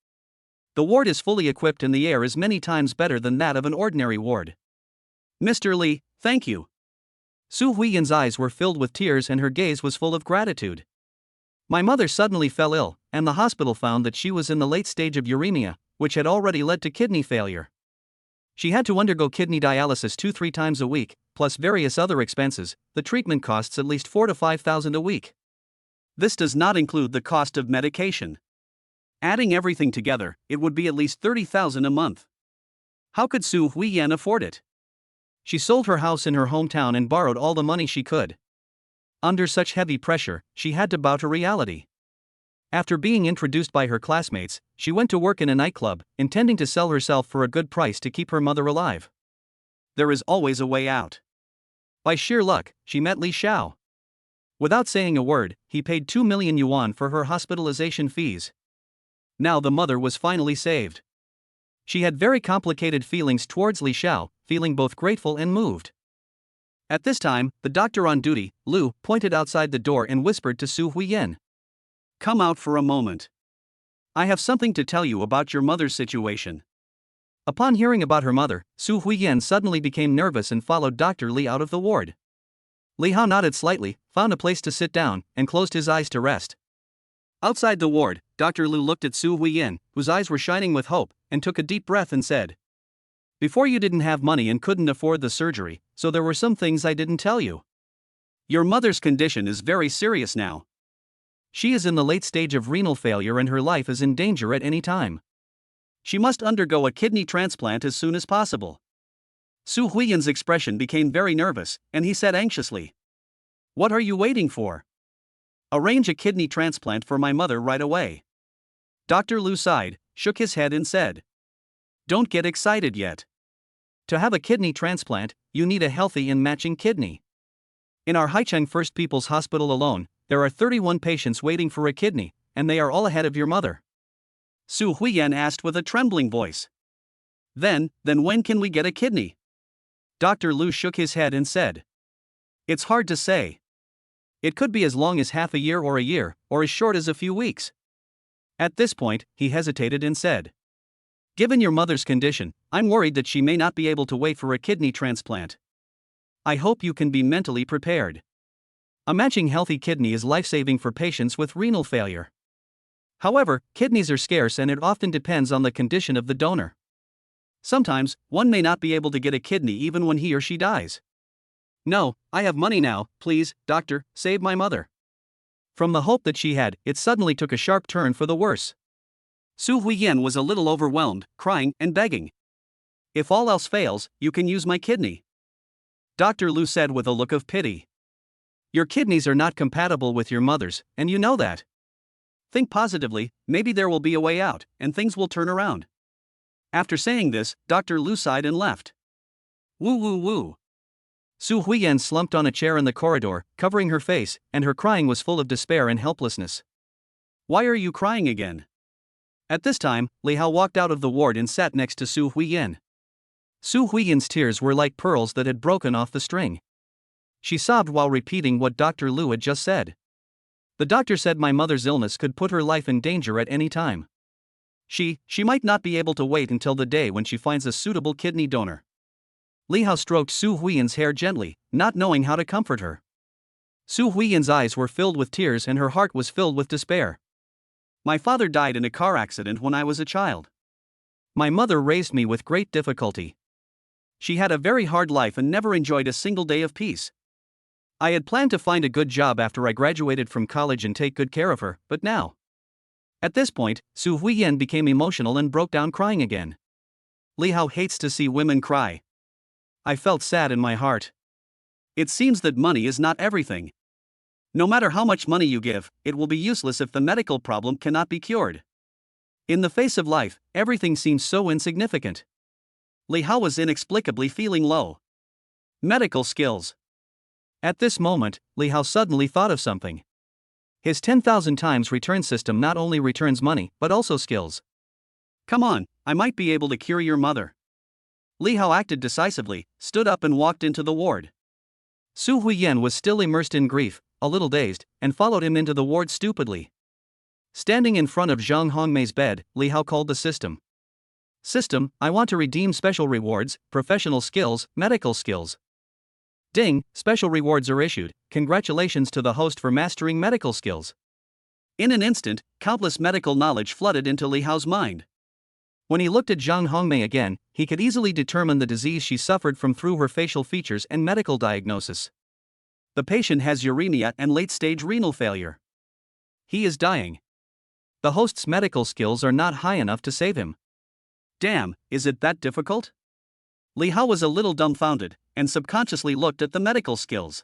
The ward is fully equipped and the air is many times better than that of an ordinary ward. "Mr. Li, thank you." Su Huiyan's eyes were filled with tears and her gaze was full of gratitude. "My mother suddenly fell ill, and the hospital found that she was in the late stage of uremia, which had already led to kidney failure. She had to undergo kidney dialysis 2-3 times a week, plus various other expenses. The treatment costs at least $4,000 to $5,000 a week. This does not include the cost of medication. Adding everything together, it would be at least $30,000 a month. How could Su Huiyan afford it? She sold her house in her hometown and borrowed all the money she could. Under such heavy pressure, she had to bow to reality. After being introduced by her classmates, she went to work in a nightclub, intending to sell herself for a good price to keep her mother alive. There is always a way out. By sheer luck, she met Li Xiao. Without saying a word, he paid 2 million yuan for her hospitalization fees. Now the mother was finally saved. She had very complicated feelings towards Li Xiao, feeling both grateful and moved. At this time, the doctor on duty, Lu, pointed outside the door and whispered to Su Huiyan. "Come out for a moment. I have something to tell you about your mother's situation." Upon hearing about her mother, Su Huiyan suddenly became nervous and followed Dr. Li out of the ward. Li Hao nodded slightly, found a place to sit down, and closed his eyes to rest. Outside the ward, Dr. Lu looked at Su Huiyan, whose eyes were shining with hope, and took a deep breath and said, "Before you didn't have money and couldn't afford the surgery, so there were some things I didn't tell you. Your mother's condition is very serious now. She is in the late stage of renal failure and her life is in danger at any time. She must undergo a kidney transplant as soon as possible." Su Huiyan's expression became very nervous, and he said anxiously, "What are you waiting for? Arrange a kidney transplant for my mother right away." Dr. Lu sighed, shook his head and said, "Don't get excited yet. To have a kidney transplant, you need a healthy and matching kidney. In our Haicheng First People's Hospital alone, there are 31 patients waiting for a kidney, and they are all ahead of your mother." Su Huiyan asked with a trembling voice. Then when can we get a kidney?" Dr. Lu shook his head and said, "It's hard to say. It could be as long as half a year, or as short as a few weeks." At this point, he hesitated and said, "Given your mother's condition, I'm worried that she may not be able to wait for a kidney transplant. I hope you can be mentally prepared. A matching healthy kidney is life-saving for patients with renal failure. However, kidneys are scarce and it often depends on the condition of the donor. Sometimes, one may not be able to get a kidney even when he or she dies. No, I have money now, please, doctor, save my mother." From the hope that she had, it suddenly took a sharp turn for the worse. Su Huiyan was a little overwhelmed, crying and begging. "If all else fails, you can use my kidney." Dr. Lu said with a look of pity, "Your kidneys are not compatible with your mother's, and you know that. Think positively, maybe there will be a way out, and things will turn around." After saying this, Dr. Lu sighed and left. Woo woo woo. Su Huiyan slumped on a chair in the corridor, covering her face, and her crying was full of despair and helplessness. "Why are you crying again?" At this time, Li Hao walked out of the ward and sat next to Su Huiyan. Su Huiyan's tears were like pearls that had broken off the string. She sobbed while repeating what Dr. Lu had just said. "The doctor said my mother's illness could put her life in danger at any time. She might not be able to wait until the day when she finds a suitable kidney donor." Li Hao stroked Su Huiyan's hair gently, not knowing how to comfort her. Su Huiyan's eyes were filled with tears and her heart was filled with despair. "My father died in a car accident when I was a child. My mother raised me with great difficulty. She had a very hard life and never enjoyed a single day of peace. I had planned to find a good job after I graduated from college and take good care of her, but now..." At this point, Su Huiyan became emotional and broke down crying again. Li Hao hates to see women cry. I felt sad in my heart. It seems that money is not everything. No matter how much money you give, it will be useless if the medical problem cannot be cured. In the face of life, everything seems so insignificant. Li Hao was inexplicably feeling low. Medical skills. At this moment, Li Hao suddenly thought of something. His 10,000 times return system not only returns money, but also skills. "Come on, I might be able to cure your mother." Li Hao acted decisively, stood up and walked into the ward. Su Huiyan was still immersed in grief, a little dazed, and followed him into the ward stupidly. Standing in front of Zhang Hongmei's bed, Li Hao called the system. "System, I want to redeem special rewards, professional skills, medical skills." Ding, special rewards are issued. Congratulations to the host for mastering medical skills. In an instant, countless medical knowledge flooded into Li Hao's mind. When he looked at Zhang Hongmei again, he could easily determine the disease she suffered from through her facial features and medical diagnosis. The patient has uremia and late-stage renal failure. He is dying. The host's medical skills are not high enough to save him. Damn, is it that difficult? Li Hao was a little dumbfounded, and subconsciously looked at the medical skills.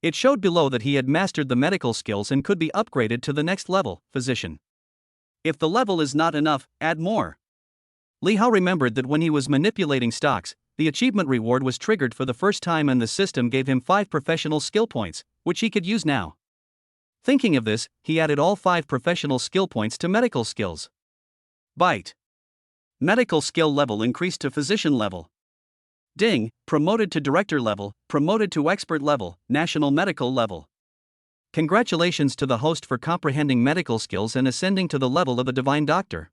It showed below that he had mastered the medical skills and could be upgraded to the next level, physician. If the level is not enough, add more. Li Hao remembered that when he was manipulating stocks, the achievement reward was triggered for the first time and the system gave him 5 professional skill points, which he could use now. Thinking of this, he added all 5 professional skill points to medical skills. Byte. Medical skill level increased to physician level. Ding, promoted to director level, promoted to expert level, national medical level. Congratulations to the host for comprehending medical skills and ascending to the level of a divine doctor.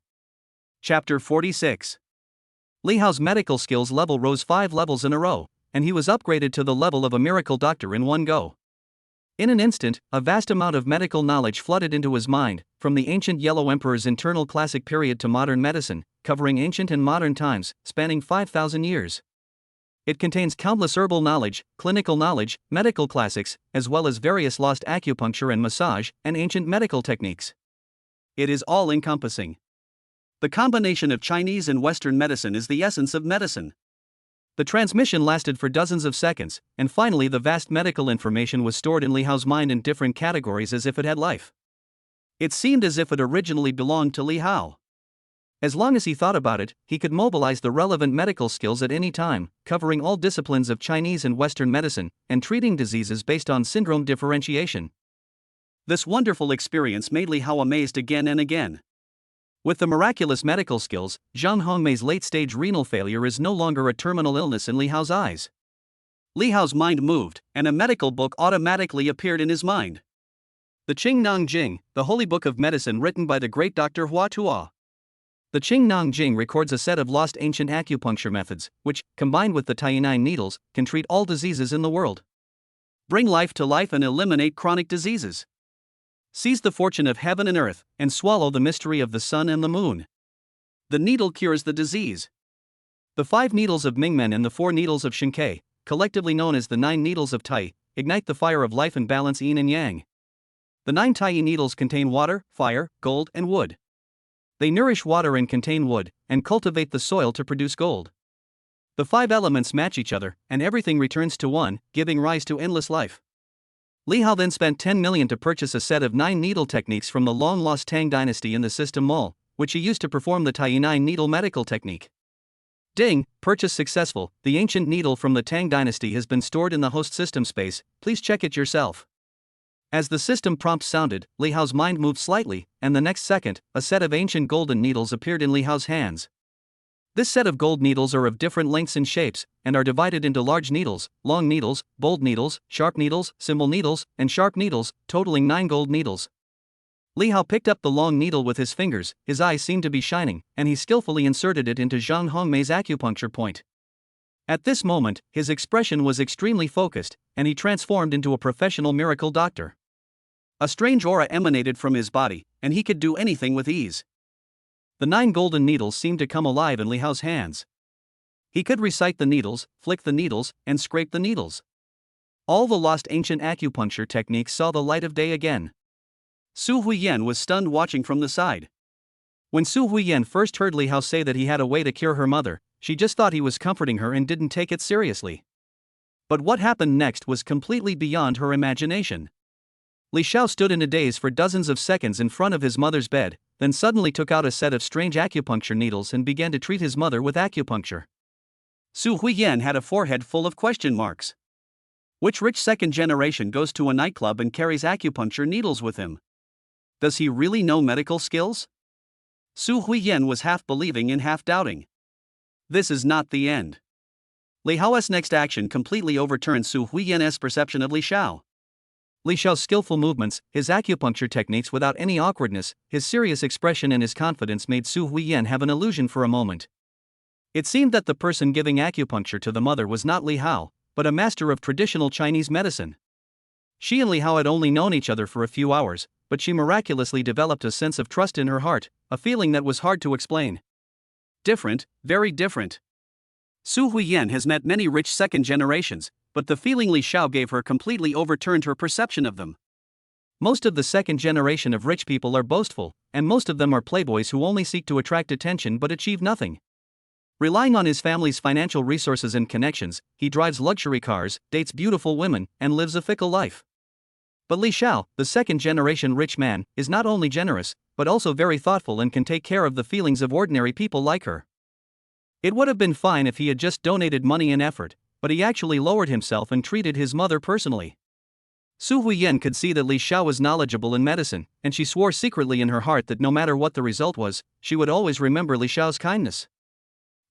Chapter 46. Li Hao's medical skills level rose 5 levels in a row, and he was upgraded to the level of a miracle doctor in one go. In an instant, a vast amount of medical knowledge flooded into his mind, from the ancient Yellow Emperor's internal classic period to modern medicine, covering ancient and modern times, spanning 5,000 years. It contains countless herbal knowledge, clinical knowledge, medical classics, as well as various lost acupuncture and massage, and ancient medical techniques. It is all-encompassing. The combination of Chinese and Western medicine is the essence of medicine. The transmission lasted for dozens of seconds, and finally the vast medical information was stored in Li Hao's mind in different categories as if it had life. It seemed as if it originally belonged to Li Hao. As long as he thought about it, he could mobilize the relevant medical skills at any time, covering all disciplines of Chinese and Western medicine, and treating diseases based on syndrome differentiation. This wonderful experience made Li Hao amazed again and again. With the miraculous medical skills, Zhang Hongmei's late-stage renal failure is no longer a terminal illness in Li Hao's eyes. Li Hao's mind moved, and a medical book automatically appeared in his mind. The Qingnang Jing, the holy book of medicine written by the great Dr. Hua Tuo. The Qingnang Jing records a set of lost ancient acupuncture methods, which, combined with the Taiyinine needles, can treat all diseases in the world. Bring life to life and eliminate chronic diseases. Seize the fortune of heaven and earth, and swallow the mystery of the sun and the moon. The needle cures the disease. The 5 needles of Mingmen and the 4 needles of Shinkei, collectively known as the 9 needles of Tai, ignite the fire of life and balance yin and yang. The 9 Tai needles contain water, fire, gold, and wood. They nourish water and contain wood, and cultivate the soil to produce gold. The 5 elements match each other, and everything returns to one, giving rise to endless life. Li Hao then spent 10 million to purchase a set of 9 needle techniques from the long-lost Tang dynasty in the system mall, which he used to perform the Taiyinine needle medical technique. Ding, purchase successful. The ancient needle from the Tang dynasty has been stored in the host system space, please check it yourself. As the system prompt sounded, Li Hao's mind moved slightly, and the next second, a set of ancient golden needles appeared in Li Hao's hands. This set of gold needles are of different lengths and shapes, and are divided into large needles, long needles, bold needles, sharp needles, symbol needles, and sharp needles, totaling 9 gold needles. Li Hao picked up the long needle with his fingers, his eyes seemed to be shining, and he skillfully inserted it into Zhang Hongmei's acupuncture point. At this moment, his expression was extremely focused, and he transformed into a professional miracle doctor. A strange aura emanated from his body, and he could do anything with ease. The 9 golden needles seemed to come alive in Li Hao's hands. He could recite the needles, flick the needles, and scrape the needles. All the lost ancient acupuncture techniques saw the light of day again. Su Huiyan was stunned watching from the side. When Su Huiyan first heard Li Hao say that he had a way to cure her mother, she just thought he was comforting her and didn't take it seriously. But what happened next was completely beyond her imagination. Li Xiao stood in a daze for dozens of seconds in front of his mother's bed, then suddenly took out a set of strange acupuncture needles and began to treat his mother with acupuncture. Su Huiyan had a forehead full of question marks. Which rich second generation goes to a nightclub and carries acupuncture needles with him? Does he really know medical skills? Su Huiyan was half believing and half doubting. This is not the end. Li Hao's next action completely overturned Su Huiyan's perception of Li Xiao. Li Xiao's skillful movements, his acupuncture techniques without any awkwardness, his serious expression and his confidence made Su Huiyan have an illusion for a moment. It seemed that the person giving acupuncture to the mother was not Li Hao, but a master of traditional Chinese medicine. She and Li Hao had only known each other for a few hours, but but she miraculously developed a sense of trust in her heart, a feeling that was hard to explain. Different, very different. Su Huiyan has met many rich second generations, but the feeling Li Xiao gave her completely overturned her perception of them. Most of the second generation of rich people are boastful, and most of them are playboys who only seek to attract attention but achieve nothing. Relying on his family's financial resources and connections, he drives luxury cars, dates beautiful women, and lives a fickle life. But Li Xiao, the second-generation rich man, is not only generous, but also very thoughtful and can take care of the feelings of ordinary people like her. It would have been fine if he had just donated money and effort, but he actually lowered himself and treated his mother personally. Su Huiyan could see that Li Xiao was knowledgeable in medicine, and she swore secretly in her heart that no matter what the result was, she would always remember Li Xiao's kindness.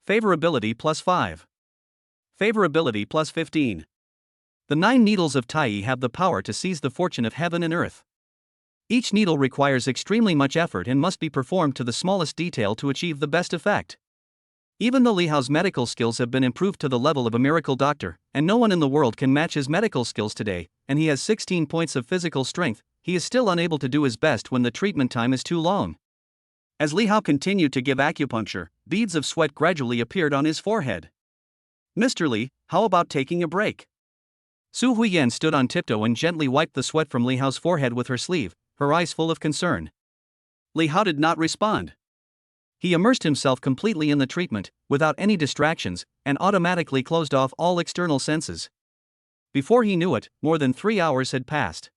Favorability plus 5. Favorability plus 15. The 9 needles of Tai have the power to seize the fortune of heaven and earth. Each needle requires extremely much effort and must be performed to the smallest detail to achieve the best effect. Even though Li Hao's medical skills have been improved to the level of a miracle doctor, and no one in the world can match his medical skills today, and he has 16 points of physical strength, he is still unable to do his best when the treatment time is too long. As Li Hao continued to give acupuncture, beads of sweat gradually appeared on his forehead. "Mr. Li, how about taking a break?" Su Huiyan stood on tiptoe and gently wiped the sweat from Li Hao's forehead with her sleeve, her eyes full of concern. Li Hao did not respond. He immersed himself completely in the treatment, without any distractions, and automatically closed off all external senses. Before he knew it, more than 3 hours had passed.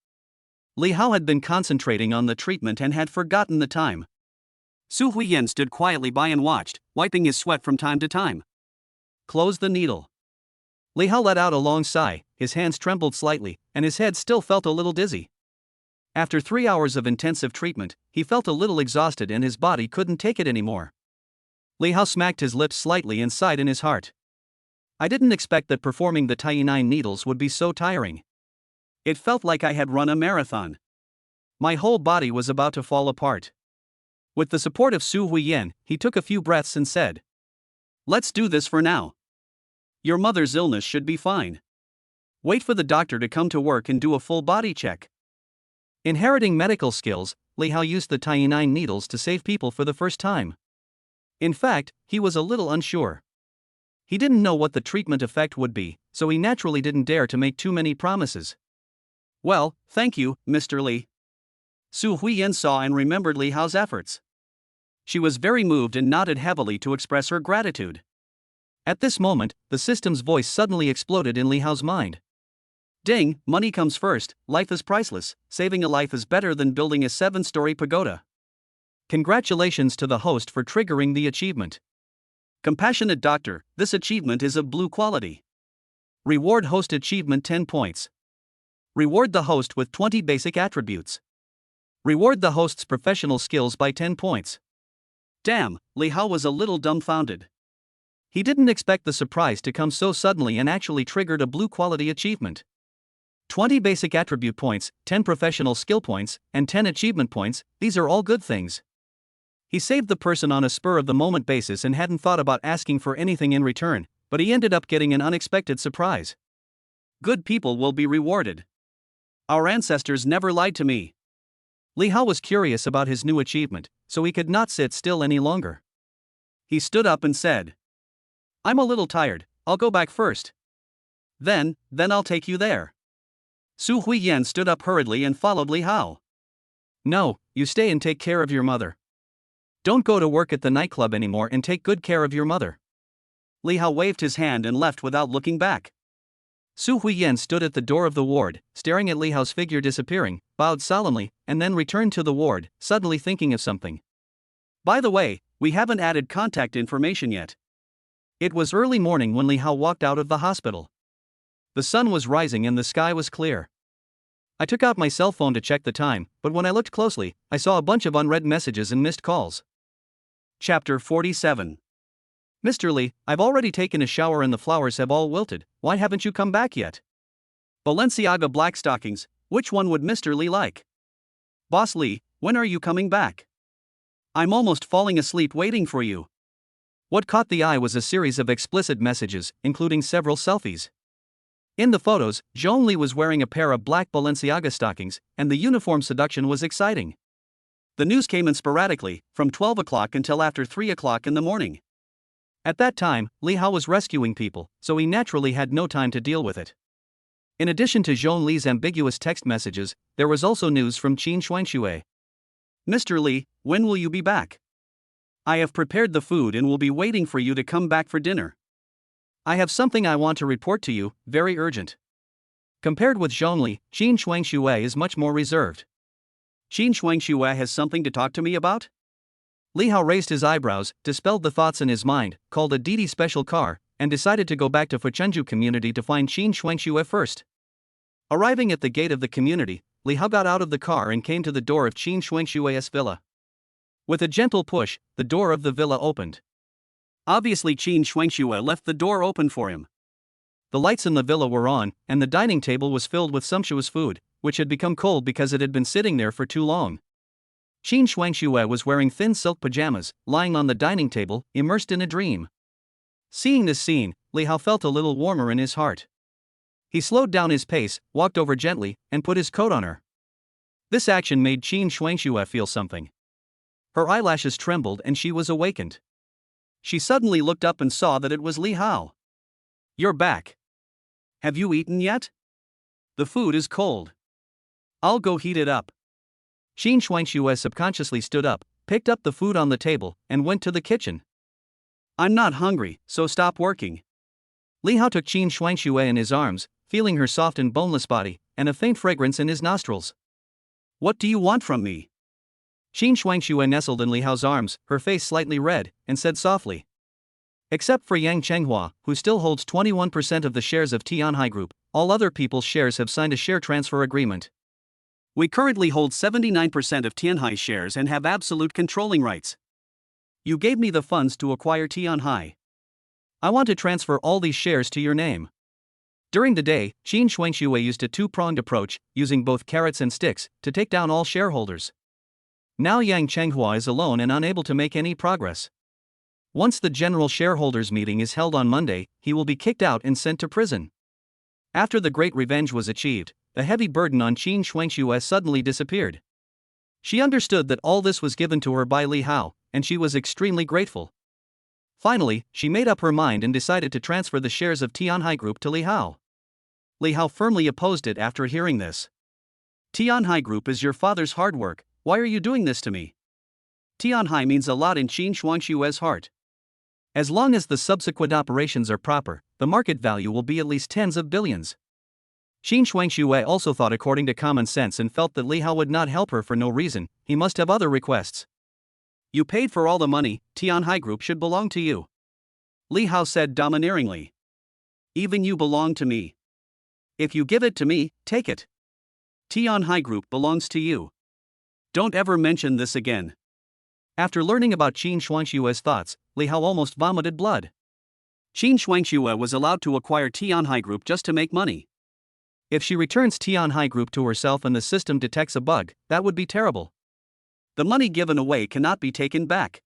Li Hao had been concentrating on the treatment and had forgotten the time. Su Huiyan stood quietly by and watched, wiping his sweat from time to time. Close the needle. Li Hao let out a long sigh, his hands trembled slightly, and his head still felt a little dizzy. After 3 hours of intensive treatment, he felt a little exhausted and his body couldn't take it anymore. Li Hao smacked his lips slightly and sighed in his heart. I didn't expect that performing the Tai 9 needles would be so tiring. It felt like I had run a marathon. My whole body was about to fall apart. With the support of Su Huiyan, he took a few breaths and said, "Let's do this for now. Your mother's illness should be fine. Wait for the doctor to come to work and do a full body check." Inheriting medical skills, Li Hao used the Tai 9 needles to save people for the first time. In fact, he was a little unsure. He didn't know what the treatment effect would be, so he naturally didn't dare to make too many promises. "Well, thank you, Mr. Li." Su Huiyan saw and remembered Li Hao's efforts. She was very moved and nodded heavily to express her gratitude. At this moment, the system's voice suddenly exploded in Li Hao's mind. "Ding, money comes first, life is priceless, saving a life is better than building a 7-story pagoda." Congratulations to the host for triggering the achievement. Compassionate Doctor, this achievement is of blue quality. Reward host achievement 10 points. Reward the host with 20 basic attributes. Reward the host's professional skills by 10 points. Damn, Li Hao was a little dumbfounded. He didn't expect the surprise to come so suddenly and actually triggered a blue quality achievement. 20 basic attribute points, 10 professional skill points, and 10 achievement points, these are all good things. He saved the person on a spur-of-the-moment basis and hadn't thought about asking for anything in return, but he ended up getting an unexpected surprise. Good people will be rewarded. Our ancestors never lied to me. Li Hao was curious about his new achievement, so he could not sit still any longer. He stood up and said, "I'm a little tired, I'll go back first. Then I'll take you there." Su Huiyan stood up hurriedly and followed Li Hao. "No, you stay and take care of your mother. Don't go to work at the nightclub anymore and take good care of your mother." Li Hao waved his hand and left without looking back. Su Huiyan stood at the door of the ward, staring at Li Hao's figure disappearing, bowed solemnly, and then returned to the ward, suddenly thinking of something. "By the way, we haven't added contact information yet." It was early morning when Li Hao walked out of the hospital. The sun was rising and the sky was clear. I took out my cell phone to check the time, but when I looked closely, I saw a bunch of unread messages and missed calls. Chapter 47. "Mr. Li, I've already taken a shower and the flowers have all wilted, why haven't you come back yet?" Balenciaga black stockings, which one would Mr. Li like? "Boss Li, when are you coming back? I'm almost falling asleep waiting for you." What caught the eye was a series of explicit messages, including several selfies. In the photos, Zhong Li was wearing a pair of black Balenciaga stockings, and the uniform seduction was exciting. The news came in sporadically, from 12 o'clock until after 3 o'clock in the morning. At that time, Li Hao was rescuing people, so he naturally had no time to deal with it. In addition to Zhong Li's ambiguous text messages, there was also news from Qin Shuangxue. Mr. Li, when will you be back? I have prepared the food and will be waiting for you to come back for dinner. I have something I want to report to you, very urgent. Compared with Zhongli, Qin Shuangxue is much more reserved. Qin Shuangxue has something to talk to me about? Li Hao raised his eyebrows, dispelled the thoughts in his mind, called a Didi special car, and decided to go back to Fuchenju community to find Qin Shuangxue first. Arriving at the gate of the community, Li Hao got out of the car and came to the door of Qin Shuangxue's villa. With a gentle push, the door of the villa opened. Obviously Qin Shuangxue left the door open for him. The lights in the villa were on, and the dining table was filled with sumptuous food, which had become cold because it had been sitting there for too long. Qin Shuangxue was wearing thin silk pajamas, lying on the dining table, immersed in a dream. Seeing this scene, Li Hao felt a little warmer in his heart. He slowed down his pace, walked over gently, and put his coat on her. This action made Qin Shuangxue feel something. Her eyelashes trembled and she was awakened. She suddenly looked up and saw that it was Li Hao. You're back. Have you eaten yet? The food is cold. I'll go heat it up. Qin Shuangxue subconsciously stood up, picked up the food on the table, and went to the kitchen. I'm not hungry, so stop working. Li Hao took Qin Shuangxue in his arms, feeling her soft and boneless body, and a faint fragrance in his nostrils. What do you want from me? Qin Shuangxue nestled in Li Hao's arms, her face slightly red, and said softly. Except for Yang Chenghua, who still holds 21% of the shares of Tianhai Group, all other people's shares have signed a share transfer agreement. We currently hold 79% of Tianhai shares and have absolute controlling rights. You gave me the funds to acquire Tianhai. I want to transfer all these shares to your name. During the day, Qin Shuangxue used a two-pronged approach, using both carrots and sticks, to take down all shareholders. Now Yang Chenghua is alone and unable to make any progress. Once the general shareholders meeting is held on Monday, he will be kicked out and sent to prison. After the great revenge was achieved, the heavy burden on Qin Shuangxue suddenly disappeared. She understood that all this was given to her by Li Hao, and she was extremely grateful. Finally, she made up her mind and decided to transfer the shares of Tianhai Group to Li Hao. Li Hao firmly opposed it after hearing this. Tianhai Group is your father's hard work. Why are you doing this to me? Tianhai means a lot in Qin Shuangxue's heart. As long as the subsequent operations are proper, the market value will be at least tens of billions. Qin Shuangxue also thought according to common sense and felt that Li Hao would not help her for no reason. He must have other requests. You paid for all the money, Tianhai Group should belong to you. Li Hao said domineeringly. Even you belong to me. If you give it to me, take it. Tianhai Group belongs to you. Don't ever mention this again. After learning about Qin Shuangxue's thoughts, Li Hao almost vomited blood. Qin Shuangxue was allowed to acquire Tianhai Group just to make money. If she returns Tianhai Group to herself and the system detects a bug, that would be terrible. The money given away cannot be taken back.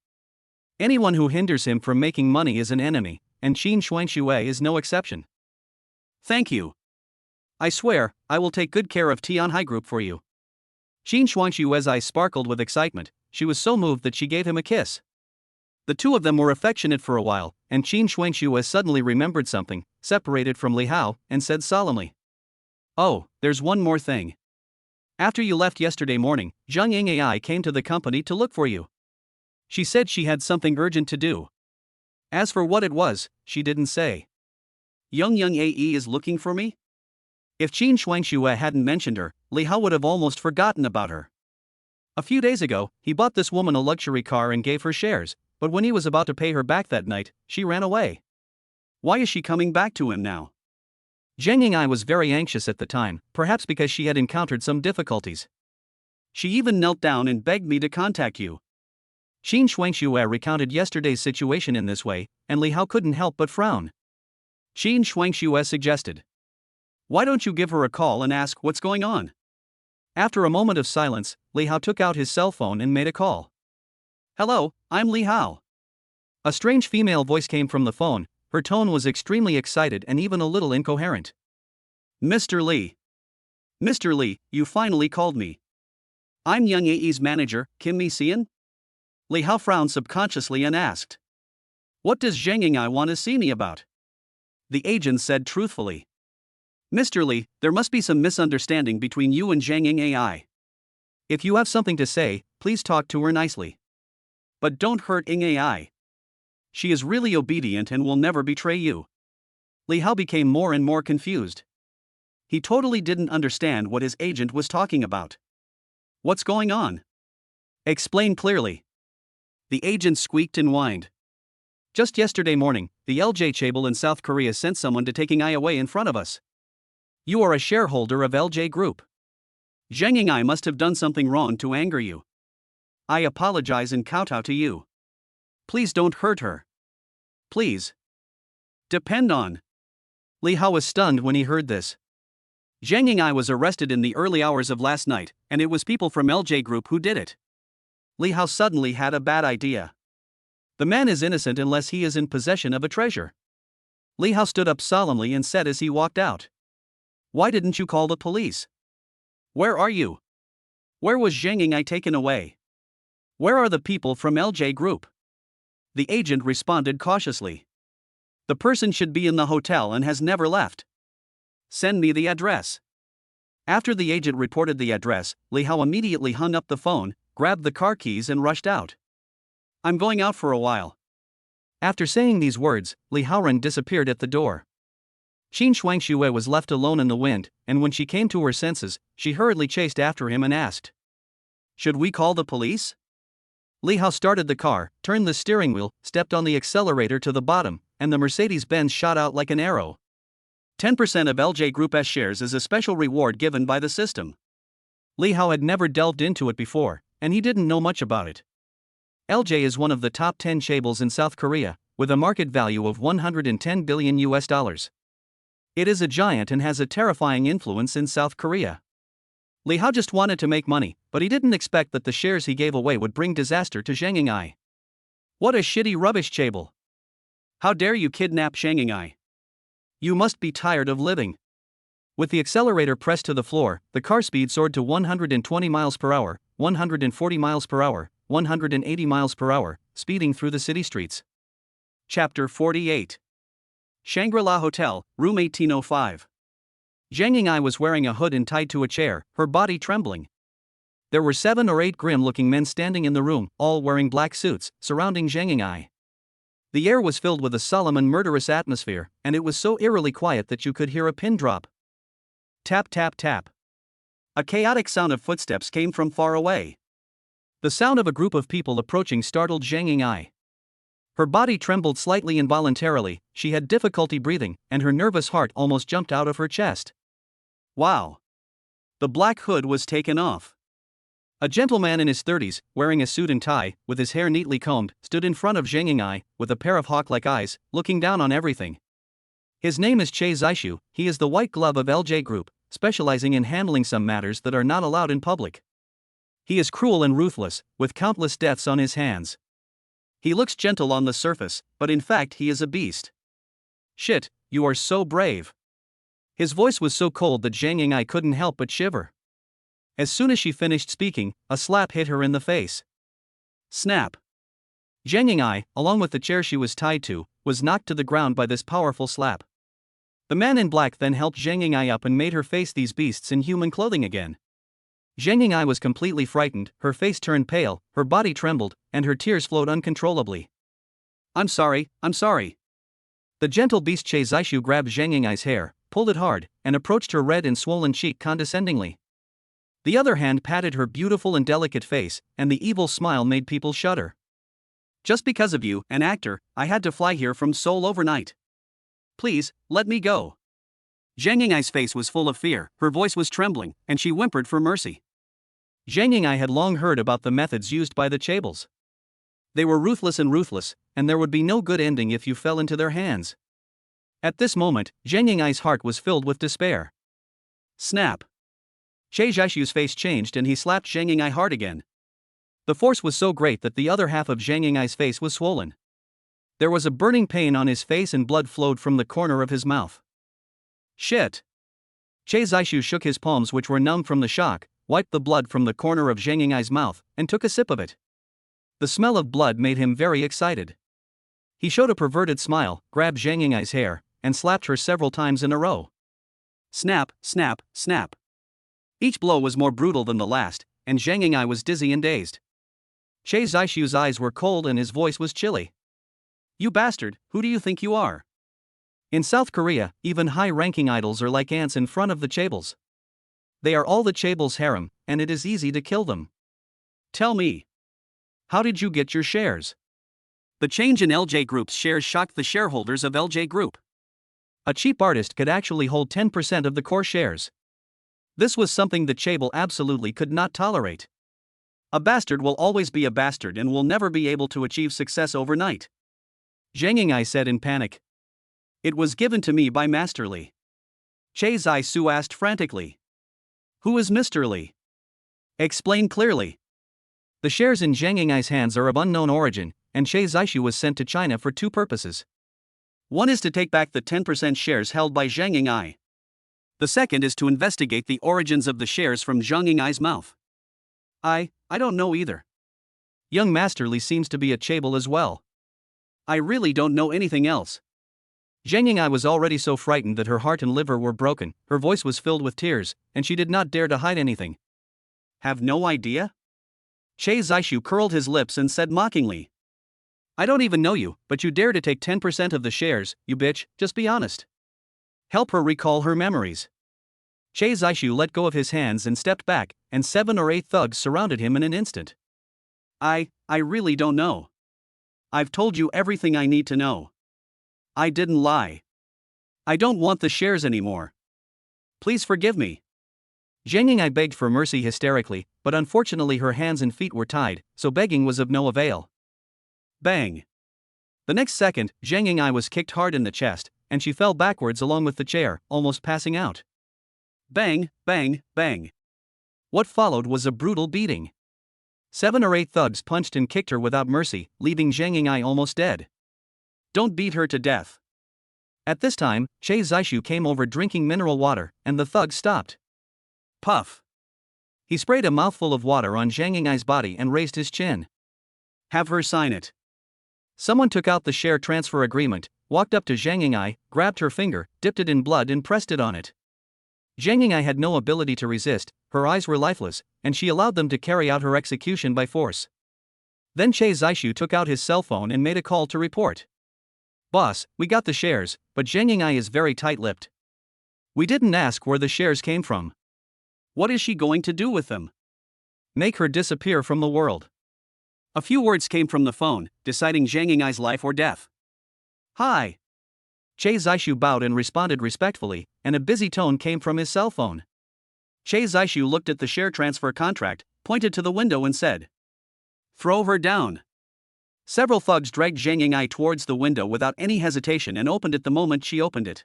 Anyone who hinders him from making money is an enemy, and Qin Shuangxue is no exception. Thank you. I swear, I will take good care of Tianhai Group for you. Qin Shuangxue's eyes sparkled with excitement. She was so moved that she gave him a kiss. The two of them were affectionate for a while, and Qin Shuangxue suddenly remembered something, separated from Li Hao, and said solemnly. Oh, there's one more thing. After you left yesterday morning, Zhang Ying came to the company to look for you. She said she had something urgent to do. As for what it was, she didn't say. Young Ae is looking for me? If Qin Shuangxue hadn't mentioned her, Li Hao would have almost forgotten about her. A few days ago, he bought this woman a luxury car and gave her shares, but when he was about to pay her back that night, she ran away. Why is she coming back to him now? Zhang Ying was very anxious at the time, perhaps because she had encountered some difficulties. She even knelt down and begged me to contact you. Qin Shuangxue recounted yesterday's situation in this way, and Li Hao couldn't help but frown. Qin Shuangxue suggested. Why don't you give her a call and ask what's going on? After a moment of silence, Li Hao took out his cell phone and made a call. Hello, I'm Li Hao. A strange female voice came from the phone. Her tone was extremely excited and even a little incoherent. Mr. Lee. Mr. Lee, you finally called me. I'm Young AE's manager, Kim Mi-seon? Li Hao frowned subconsciously and asked. What does Zhang Ying'ai want to see me about? The agent said truthfully. Mr. Lee, there must be some misunderstanding between you and Zhang Ying'ai. If you have something to say, please talk to her nicely. But don't hurt Ying'ai. She is really obedient and will never betray you. Li Hao became more and more confused. He totally didn't understand what his agent was talking about. What's going on? Explain clearly. The agent squeaked and whined. Just yesterday morning, the LJ Chaebol in South Korea sent someone to taking I away in front of us. You are a shareholder of LJ Group. Zhang Ying'ai must have done something wrong to anger you. I apologize and kowtow to you. Please don't hurt her. Please. Depend on. Li Hao was stunned when he heard this. Zhang Ying'ai was arrested in the early hours of last night, and it was people from LJ Group who did it. Li Hao suddenly had a bad idea. The man is innocent unless he is in possession of a treasure. Li Hao stood up solemnly and said as he walked out. Why didn't you call the police? Where are you? Where was Zhang Ying'ai taken away? Where are the people from LJ Group? The agent responded cautiously. The person should be in the hotel and has never left. Send me the address. After the agent reported the address, Li Hao immediately hung up the phone, grabbed the car keys and rushed out. I'm going out for a while. After saying these words, Li Haoren disappeared at the door. Qin Shuangxue was left alone in the wind, and when she came to her senses, she hurriedly chased after him and asked, Should we call the police? Li Hao started the car, turned the steering wheel, stepped on the accelerator to the bottom, and the Mercedes-Benz shot out like an arrow. 10% of LJ Group S shares is a special reward given by the system. Li Hao had never delved into it before, and he didn't know much about it. LJ is one of the top 10 chaebols in South Korea, with a market value of $110 billion. It is a giant and has a terrifying influence in South Korea. Li Hao just wanted to make money, but he didn't expect that the shares he gave away would bring disaster to Zhang Ying'ai. What a shitty rubbish chaebol. How dare you kidnap Zhang Ying'ai? You must be tired of living. With the accelerator pressed to the floor, the car speed soared to 120 miles per hour, 140 miles per hour, 180 miles per hour, speeding through the city streets. Chapter 48. Shangri-La Hotel, Room 1805. Zhang Ying'ai was wearing a hood and tied to a chair, her body trembling. There were 7 or 8 grim-looking men standing in the room, all wearing black suits, surrounding Zhang Ying'ai. The air was filled with a solemn and murderous atmosphere, and it was so eerily quiet that you could hear a pin drop. Tap tap tap. A chaotic sound of footsteps came from far away. The sound of a group of people approaching startled Zhang Ying'ai. Her body trembled slightly involuntarily, she had difficulty breathing, and her nervous heart almost jumped out of her chest. Wow! The black hood was taken off. A gentleman in his 30s, wearing a suit and tie, with his hair neatly combed, stood in front of Zhang Ying'ai, with a pair of hawk-like eyes, looking down on everything. His name is Che Zishu, he is the white glove of LJ Group, specializing in handling some matters that are not allowed in public. He is cruel and ruthless, with countless deaths on his hands. He looks gentle on the surface, but in fact he is a beast. Shit, you are so brave. His voice was so cold that Zhang Ying'ai couldn't help but shiver. As soon as she finished speaking, a slap hit her in the face. Snap. Zhang Ying'ai, along with the chair she was tied to, was knocked to the ground by this powerful slap. The man in black then helped Zhang Ying'ai up and made her face these beasts in human clothing again. Zhang Ying'ai was completely frightened, her face turned pale, her body trembled, and her tears flowed uncontrollably. I'm sorry. The gentle beast Che Zishu grabbed Zhang Ying'ai's hair, pulled it hard, and approached her red and swollen cheek condescendingly. The other hand patted her beautiful and delicate face, and the evil smile made people shudder. Just because of you, an actor, I had to fly here from Seoul overnight. Please, let me go. Zhang Ying'ai's face was full of fear, her voice was trembling, and she whimpered for mercy. Zhang Ying'ai had long heard about the methods used by the chaebols. They were ruthless, and there would be no good ending if you fell into their hands. At this moment, Zhang Ying'ai's heart was filled with despair. Snap. Che Zishu's face changed and he slapped Zhang Ying'ai hard again. The force was so great that the other half of Zhang Ying'ai's face was swollen. There was a burning pain on his face and blood flowed from the corner of his mouth. Shit. Che Zishu shook his palms, which were numb from the shock, wiped the blood from the corner of Zhang Yingai's mouth, and took a sip of it. The smell of blood made him very excited. He showed a perverted smile, grabbed Zhang Yingai's hair, and slapped her several times in a row. Snap, snap, snap. Each blow was more brutal than the last, and Zhang Yingai was dizzy and dazed. Che Zishu's eyes were cold and his voice was chilly. You bastard, who do you think you are? In South Korea, even high-ranking idols are like ants in front of the chaebols. They are all the chaebol's harem, and it is easy to kill them. Tell me. How did you get your shares? The change in LJ Group's shares shocked the shareholders of LJ Group. A cheap artist could actually hold 10% of the core shares. This was something the chaebol absolutely could not tolerate. A bastard will always be a bastard and will never be able to achieve success overnight. Zhang Yingai said in panic. It was given to me by Master Li. Che Zishu asked frantically. Who is Mr. Li? Explain clearly. The shares in Zhang Yingai's hands are of unknown origin, and Che Zishu was sent to China for two purposes. One is to take back the 10% shares held by Zhang Yingai. The second is to investigate the origins of the shares from Zhang Yingai's mouth. I don't know either. Young Master Li seems to be a chaebol as well. I really don't know anything else. Zhang Yingai was already so frightened that her heart and liver were broken, her voice was filled with tears, and she did not dare to hide anything. Have no idea? Che Zishu curled his lips and said mockingly. I don't even know you, but you dare to take 10% of the shares, you bitch, just be honest. Help her recall her memories. Che Zishu let go of his hands and stepped back, and 7 or 8 thugs surrounded him in an instant. I really don't know. I've told you everything I need to know. I didn't lie. I don't want the shares anymore. Please forgive me. Zhang Yingai begged for mercy hysterically, but unfortunately her hands and feet were tied, so begging was of no avail. Bang. The next second, Zhang Yingai was kicked hard in the chest, and she fell backwards along with the chair, almost passing out. Bang, bang, bang. What followed was a brutal beating. 7 or 8 thugs punched and kicked her without mercy, leaving Zhang Yingai almost dead. Don't beat her to death. At this time, Che Zishu came over drinking mineral water, and the thugs stopped. Puff. He sprayed a mouthful of water on Zhang Yingai's body and raised his chin. Have her sign it. Someone took out the share transfer agreement, walked up to Zhang Yingai, grabbed her finger, dipped it in blood and pressed it on it. Zhang Yingai had no ability to resist, her eyes were lifeless, and she allowed them to carry out her execution by force. Then Che Zishu took out his cell phone and made a call to report. Boss, we got the shares, but Zhang Yingai is very tight-lipped. We didn't ask where the shares came from. What is she going to do with them? Make her disappear from the world. A few words came from the phone, deciding Zhang Yingai's life or death. Hi. Che Zishu bowed and responded respectfully, and a busy tone came from his cell phone. Che Zishu looked at the share transfer contract, pointed to the window and said, Throw her down. Several thugs dragged Zhang Yingai towards the window without any hesitation and opened it the moment she opened it.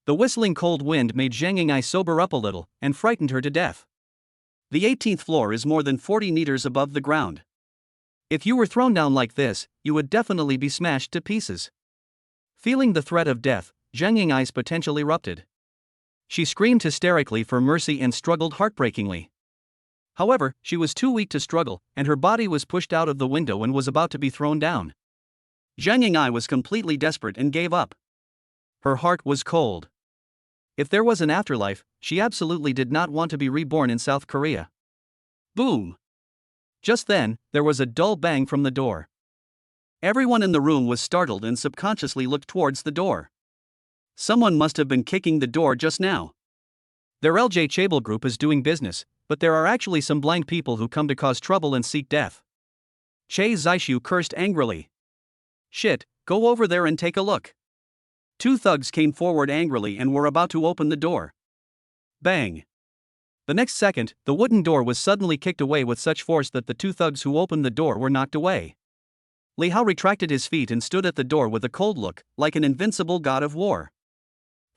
The whistling cold wind made Zhang Yingai sober up a little, and frightened her to death. The 18th floor is more than 40 meters above the ground. If you were thrown down like this, you would definitely be smashed to pieces. Feeling the threat of death, Zhang Yingai's potential erupted. She screamed hysterically for mercy and struggled heartbreakingly. However, she was too weak to struggle, and her body was pushed out of the window and was about to be thrown down. Zhang Yingai was completely desperate and gave up. Her heart was cold. If there was an afterlife, she absolutely did not want to be reborn in South Korea. Boom! Just then, there was a dull bang from the door. Everyone in the room was startled and subconsciously looked towards the door. Someone must have been kicking the door just now. Their LJ Chaebol group is doing business, but there are actually some blind people who come to cause trouble and seek death. Che Zishu cursed angrily. Shit, go over there and take a look. 2 thugs came forward angrily and were about to open the door. Bang! The next second, the wooden door was suddenly kicked away with such force that the 2 thugs who opened the door were knocked away. Li Hao retracted his feet and stood at the door with a cold look, like an invincible god of war.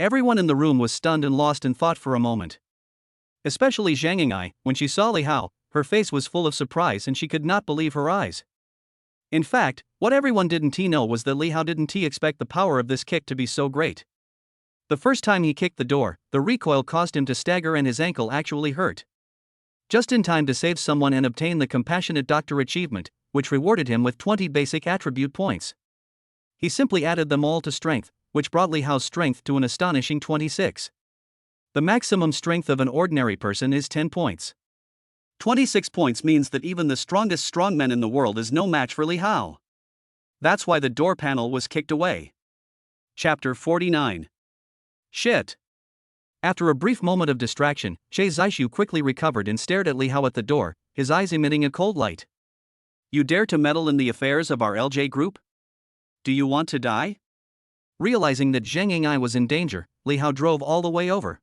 Everyone in the room was stunned and lost in thought for a moment. Especially Zhang Yingai, when she saw Li Hao, her face was full of surprise and she could not believe her eyes. In fact, what everyone didn't know was that Li Hao didn't expect the power of this kick to be so great. The first time he kicked the door, the recoil caused him to stagger and his ankle actually hurt. Just in time to save someone and obtain the Compassionate Doctor achievement, which rewarded him with 20 basic attribute points. He simply added them all to strength, which brought Li Hao's strength to an astonishing 26. The maximum strength of an ordinary person is 10 points. 26 points means that even the strongest strongman in the world is no match for Li Hao. That's why the door panel was kicked away. Chapter 49. Shit. After a brief moment of distraction, Che Zixu quickly recovered and stared at Li Hao at the door, his eyes emitting a cold light. You dare to meddle in the affairs of our LJ group? Do you want to die? Realizing that Zheng Ying'ai was in danger, Li Hao drove all the way over.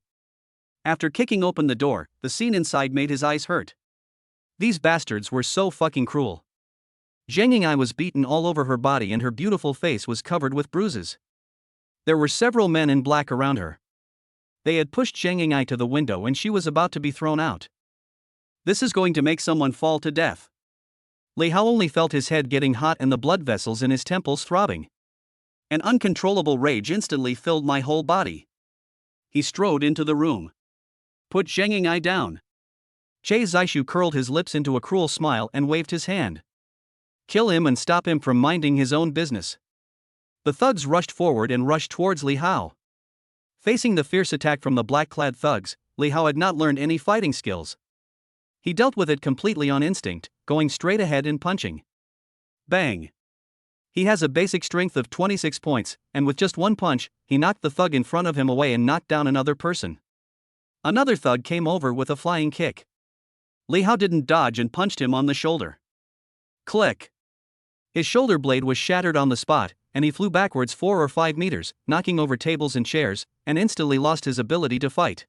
After kicking open the door, the scene inside made his eyes hurt. These bastards were so fucking cruel. Zheng Ying'ai was beaten all over her body and her beautiful face was covered with bruises. There were several men in black around her. They had pushed Zheng Ying'ai to the window and she was about to be thrown out. This is going to make someone fall to death. Li Hao only felt his head getting hot and the blood vessels in his temples throbbing. An uncontrollable rage instantly filled my whole body. He strode into the room. Put Zheng Ying'ai down. Che Zixu curled his lips into a cruel smile and waved his hand. Kill him and stop him from minding his own business. The thugs rushed forward and rushed towards Li Hao. Facing the fierce attack from the black-clad thugs, Li Hao had not learned any fighting skills. He dealt with it completely on instinct, going straight ahead and punching. Bang! He has a basic strength of 26 points, and with just one punch, he knocked the thug in front of him away and knocked down another person. Another thug came over with a flying kick. Li Hao didn't dodge and punched him on the shoulder. Click! His shoulder blade was shattered on the spot, and he flew backwards 4 or 5 meters, knocking over tables and chairs, and instantly lost his ability to fight.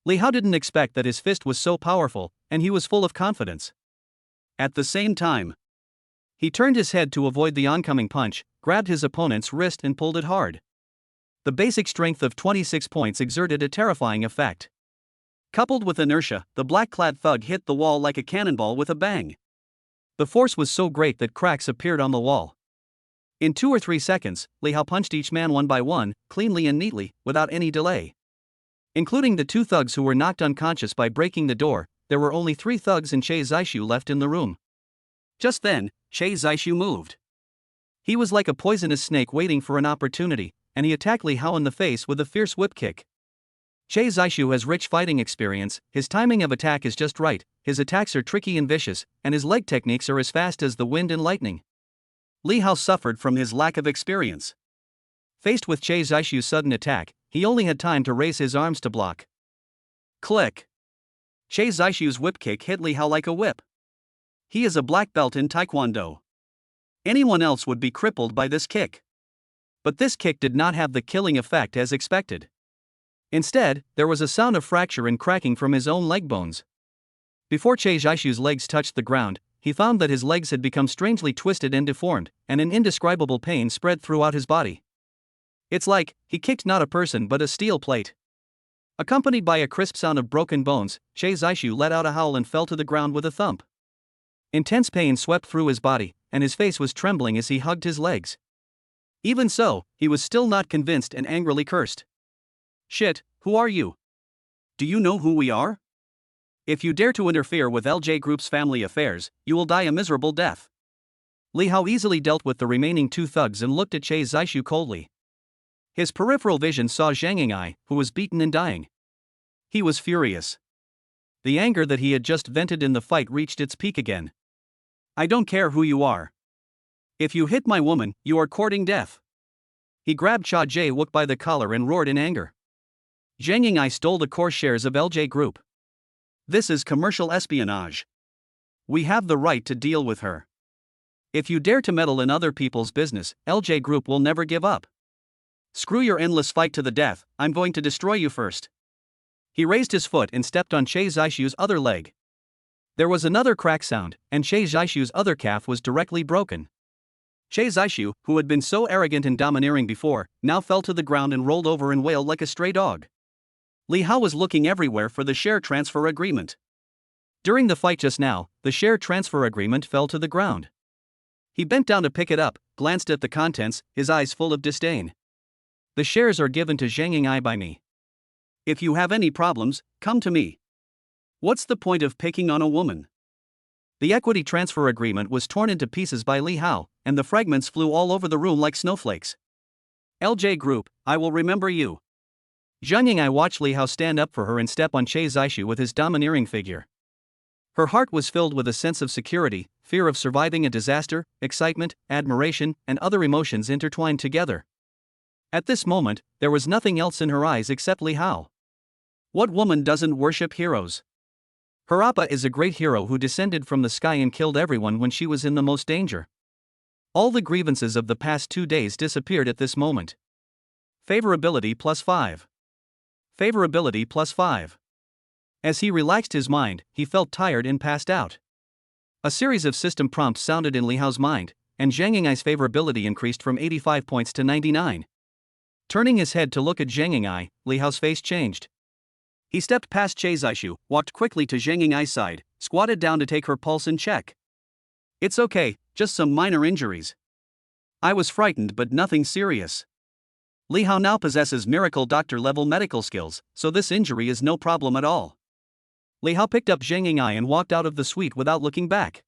Li Hao didn't expect that his fist was so powerful, and he was full of confidence. At the same time, he turned his head to avoid the oncoming punch, grabbed his opponent's wrist and pulled it hard. The basic strength of 26 points exerted a terrifying effect. Coupled with inertia, the black-clad thug hit the wall like a cannonball with a bang. The force was so great that cracks appeared on the wall. In 2 or 3 seconds, Li Hao punched each man one by one, cleanly and neatly, without any delay. Including the 2 thugs who were knocked unconscious by breaking the door, there were only 3 thugs and Che Zixu left in the room. Just then, Che Zixu moved. He was like a poisonous snake waiting for an opportunity, and he attacked Li Hao in the face with a fierce whip kick. Che Zixu has rich fighting experience, his timing of attack is just right, his attacks are tricky and vicious, and his leg techniques are as fast as the wind and lightning. Li Hao suffered from his lack of experience. Faced with Che Zixu's sudden attack, he only had time to raise his arms to block. Click! Che Zixu's whip kick hit Li Hao like a whip. He is a black belt in Taekwondo. Anyone else would be crippled by this kick. But this kick did not have the killing effect as expected. Instead, there was a sound of fracture and cracking from his own leg bones. Before Che Zixu's legs touched the ground, he found that his legs had become strangely twisted and deformed, and an indescribable pain spread throughout his body. It's like he kicked not a person but a steel plate. Accompanied by a crisp sound of broken bones, Che Zixu let out a howl and fell to the ground with a thump. Intense pain swept through his body, and his face was trembling as he hugged his legs. Even so, he was still not convinced and angrily cursed. Shit, who are you? Do you know who we are? If you dare to interfere with LJ Group's family affairs, you will die a miserable death. Li Hao easily dealt with the remaining 2 thugs and looked at Che Zixu coldly. His peripheral vision saw Zheng Ying'ai, who was beaten and dying. He was furious. The anger that he had just vented in the fight reached its peak again. I don't care who you are. If you hit my woman, you are courting death. He grabbed Cha Jae-wook by the collar and roared in anger. Zheng Ying'ai stole the core shares of LJ Group. This is commercial espionage. We have the right to deal with her. If you dare to meddle in other people's business, LJ Group will never give up. Screw your endless fight to the death, I'm going to destroy you first. He raised his foot and stepped on Che Zixu's other leg. There was another crack sound, and Che Zixu's other calf was directly broken. Che Zixu, who had been so arrogant and domineering before, now fell to the ground and rolled over and wailed like a stray dog. Li Hao was looking everywhere for the share transfer agreement. During the fight just now, the share transfer agreement fell to the ground. He bent down to pick it up, glanced at the contents, his eyes full of disdain. The shares are given to Zhang Ying'ai by me. If you have any problems, come to me. What's the point of picking on a woman? The equity transfer agreement was torn into pieces by Li Hao, and the fragments flew all over the room like snowflakes. LJ Group, I will remember you. Zhang Ying'ai watched Li Hao stand up for her and step on Che Zixu with his domineering figure. Her heart was filled with a sense of security, fear of surviving a disaster, excitement, admiration, and other emotions intertwined together. At this moment, there was nothing else in her eyes except Li Hao. What woman doesn't worship heroes? Her appa is a great hero who descended from the sky and killed everyone when she was in the most danger. All the grievances of the past 2 days disappeared at this moment. Favorability +5. Favorability +5. As he relaxed his mind, he felt tired and passed out. A series of system prompts sounded in Li Hao's mind, and Zhang Ying'ai's favorability increased from 85 points to 99. Turning his head to look at Zhang Ying'ai, Li Hao's face changed. He stepped past Che Zixu, walked quickly to Zhang Ying'ai's side, squatted down to take her pulse in check. It's okay, just some minor injuries. I was frightened but nothing serious. Li Hao now possesses miracle doctor-level medical skills, so this injury is no problem at all. Li Hao picked up Zhang Ying'ai and walked out of the suite without looking back.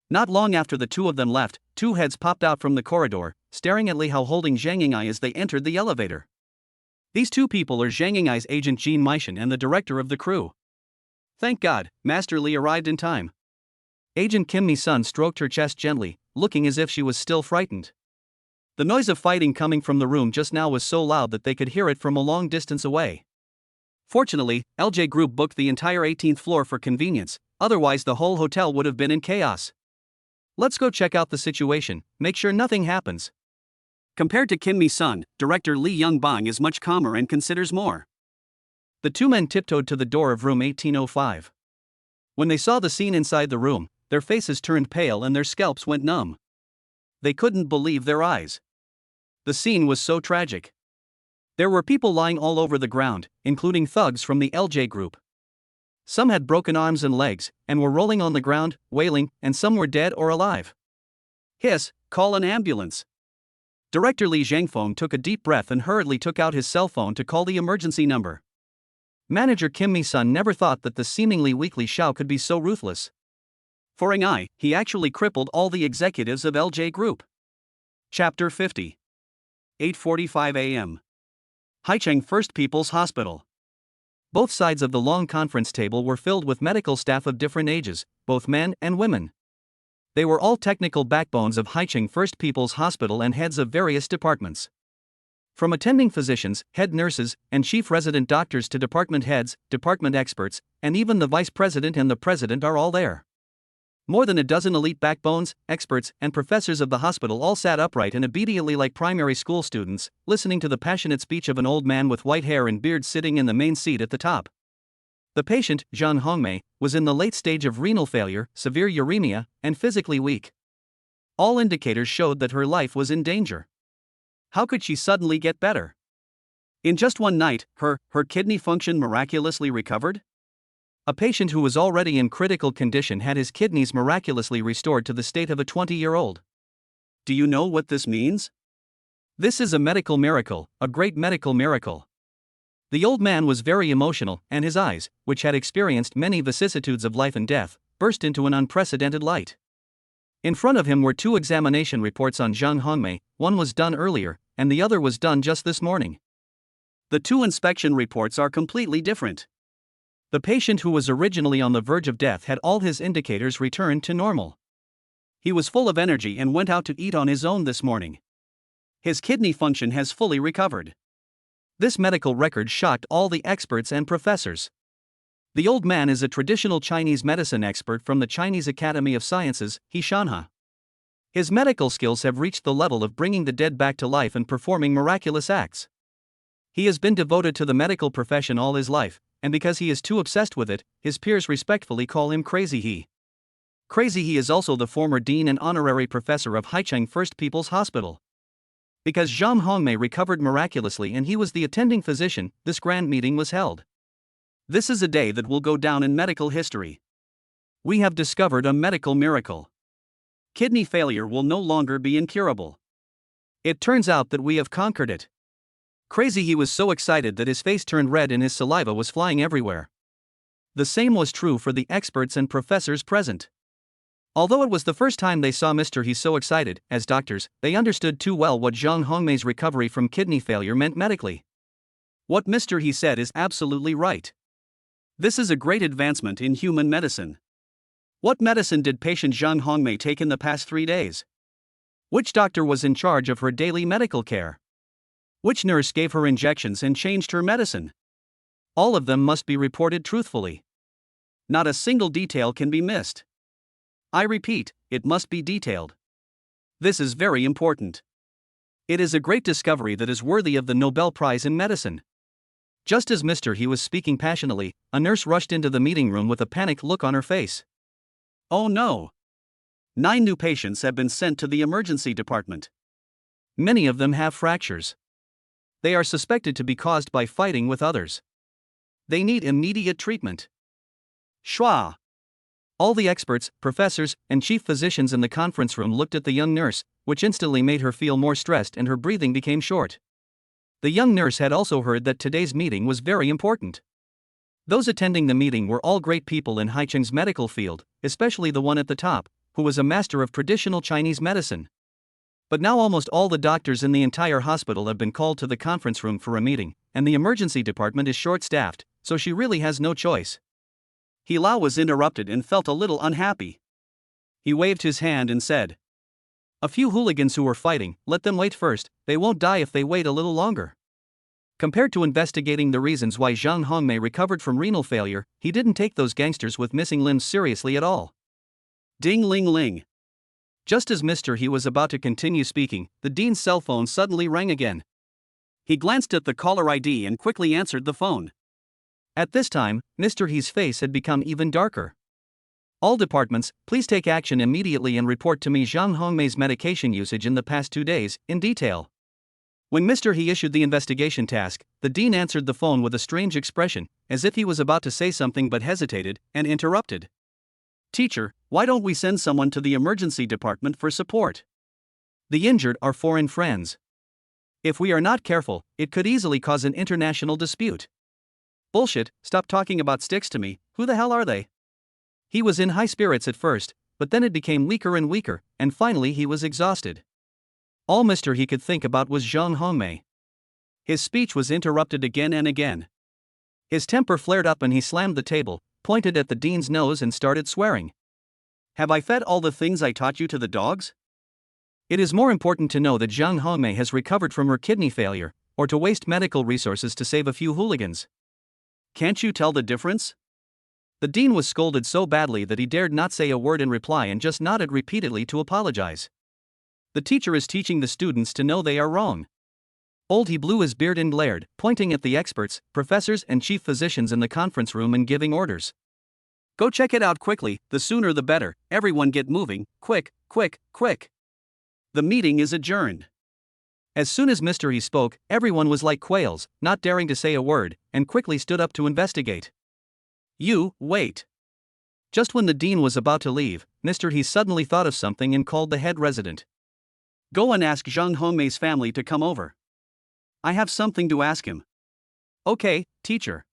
Not long after the two of them left, two heads popped out from the corridor, staring at Li Hao holding Zhang Ying'ai as they entered the elevator. These two people are Zhang Ying'ai's agent Jean Meishan and the director of the crew. Thank God, Master Li arrived in time. Agent Kim Mi-sun stroked her chest gently, looking as if she was still frightened. The noise of fighting coming from the room just now was so loud that they could hear it from a long distance away. Fortunately, LJ Group booked the entire 18th floor for convenience, otherwise the whole hotel would have been in chaos. Let's go check out the situation, make sure nothing happens. Compared to Kim Mi-sun, director Lee Young-bang is much calmer and considers more. The two men tiptoed to the door of room 1805. When they saw the scene inside the room, their faces turned pale and their scalps went numb. They couldn't believe their eyes. The scene was so tragic. There were people lying all over the ground, including thugs from the LJ Group. Some had broken arms and legs, and were rolling on the ground, wailing, and some were dead or alive. Hiss, call an ambulance. Director Li Zhangfeng took a deep breath and hurriedly took out his cell phone to call the emergency number. Manager Kim Mi-sun never thought that the seemingly weakly Xiao could be so ruthless. For an eye, he actually crippled all the executives of LJ Group. Chapter 50. 8:45 a.m. Haicheng First People's Hospital. Both sides of the long conference table were filled with medical staff of different ages, both men and women. They were all technical backbones of Haicheng First People's Hospital and heads of various departments. From attending physicians, head nurses, and chief resident doctors to department heads, department experts, and even the vice president and the president are all there. More than a dozen elite backbones, experts, and professors of the hospital all sat upright and obediently like primary school students, listening to the passionate speech of an old man with white hair and beard sitting in the main seat at the top. The patient, Zhang Hongmei, was in the late stage of renal failure, severe uremia, and physically weak. All indicators showed that her life was in danger. How could she suddenly get better? In just one night, her kidney function miraculously recovered? A patient who was already in critical condition had his kidneys miraculously restored to the state of a 20-year-old. Do you know what this means? This is a medical miracle, a great medical miracle. The old man was very emotional, and his eyes, which had experienced many vicissitudes of life and death, burst into an unprecedented light. In front of him were two examination reports on Zhang Hongmei, one was done earlier, and the other was done just this morning. The two inspection reports are completely different. The patient who was originally on the verge of death had all his indicators returned to normal. He was full of energy and went out to eat on his own this morning. His kidney function has fully recovered. This medical record shocked all the experts and professors. The old man is a traditional Chinese medicine expert from the Chinese Academy of Sciences, Shanha. His medical skills have reached the level of bringing the dead back to life and performing miraculous acts. He has been devoted to the medical profession all his life, and because he is too obsessed with it, his peers respectfully call him Crazy He. Crazy He is also the former dean and honorary professor of Haicheng First People's Hospital. Because Zhang Hongmei recovered miraculously and he was the attending physician, this grand meeting was held. This is a day that will go down in medical history. We have discovered a medical miracle. Kidney failure will no longer be incurable. It turns out that we have conquered it. Crazy, he was so excited that his face turned red and his saliva was flying everywhere. The same was true for the experts and professors present. Although it was the first time they saw Mr. He so excited, as doctors, they understood too well what Zhang Hongmei's recovery from kidney failure meant medically. What Mr. He said is absolutely right. This is a great advancement in human medicine. What medicine did patient Zhang Hongmei take in the past 3 days? Which doctor was in charge of her daily medical care? Which nurse gave her injections and changed her medicine? All of them must be reported truthfully. Not a single detail can be missed. I repeat, it must be detailed. This is very important. It is a great discovery that is worthy of the Nobel Prize in Medicine. Just as Mr. He was speaking passionately, a nurse rushed into the meeting room with a panicked look on her face. Oh no! 9 new patients have been sent to the emergency department. Many of them have fractures. They are suspected to be caused by fighting with others. They need immediate treatment. Shwa! All the experts, professors, and chief physicians in the conference room looked at the young nurse, which instantly made her feel more stressed and her breathing became short. The young nurse had also heard that today's meeting was very important. Those attending the meeting were all great people in Haicheng's medical field, especially the one at the top, who was a master of traditional Chinese medicine. But now almost all the doctors in the entire hospital have been called to the conference room for a meeting, and the emergency department is short-staffed, so she really has no choice. He Lao was interrupted and felt a little unhappy. He waved his hand and said, "A few hooligans who were fighting, let them wait first, they won't die if they wait a little longer." Compared to investigating the reasons why Zhang Hongmei recovered from renal failure, he didn't take those gangsters with missing limbs seriously at all. Ding ling ling. Just as Mr. He was about to continue speaking, the dean's cell phone suddenly rang again. He glanced at the caller ID and quickly answered the phone. At this time, Mr. He's face had become even darker. All departments, please take action immediately and report to me Zhang Hongmei's medication usage in the past 2 days, in detail. When Mr. He issued the investigation task, the dean answered the phone with a strange expression, as if he was about to say something but hesitated, and interrupted. "Teacher, why don't we send someone to the emergency department for support? The injured are foreign friends. If we are not careful, it could easily cause an international dispute." "Bullshit, stop talking about sticks to me, who the hell are they?" He was in high spirits at first, but then it became weaker and weaker, and finally he was exhausted. All Mr. He could think about was Zhang Hongmei. His speech was interrupted again and again. His temper flared up and he slammed the table, pointed at the dean's nose and started swearing. "Have I fed all the things I taught you to the dogs? It is more important to know that Zhang Hongmei has recovered from her kidney failure, or to waste medical resources to save a few hooligans. Can't you tell the difference?" The dean was scolded so badly that he dared not say a word in reply and just nodded repeatedly to apologize. The teacher is teaching the students to know they are wrong. Old He blew his beard and glared, pointing at the experts, professors and chief physicians in the conference room and giving orders. "Go check it out quickly, the sooner the better, everyone get moving, quick, quick, quick." The meeting is adjourned. As soon as Mr. He spoke, everyone was like quails, not daring to say a word, and quickly stood up to investigate. "You, wait." Just when the dean was about to leave, Mr. He suddenly thought of something and called the head resident. "Go and ask Zhang Hongmei's family to come over. I have something to ask him." "Okay, teacher.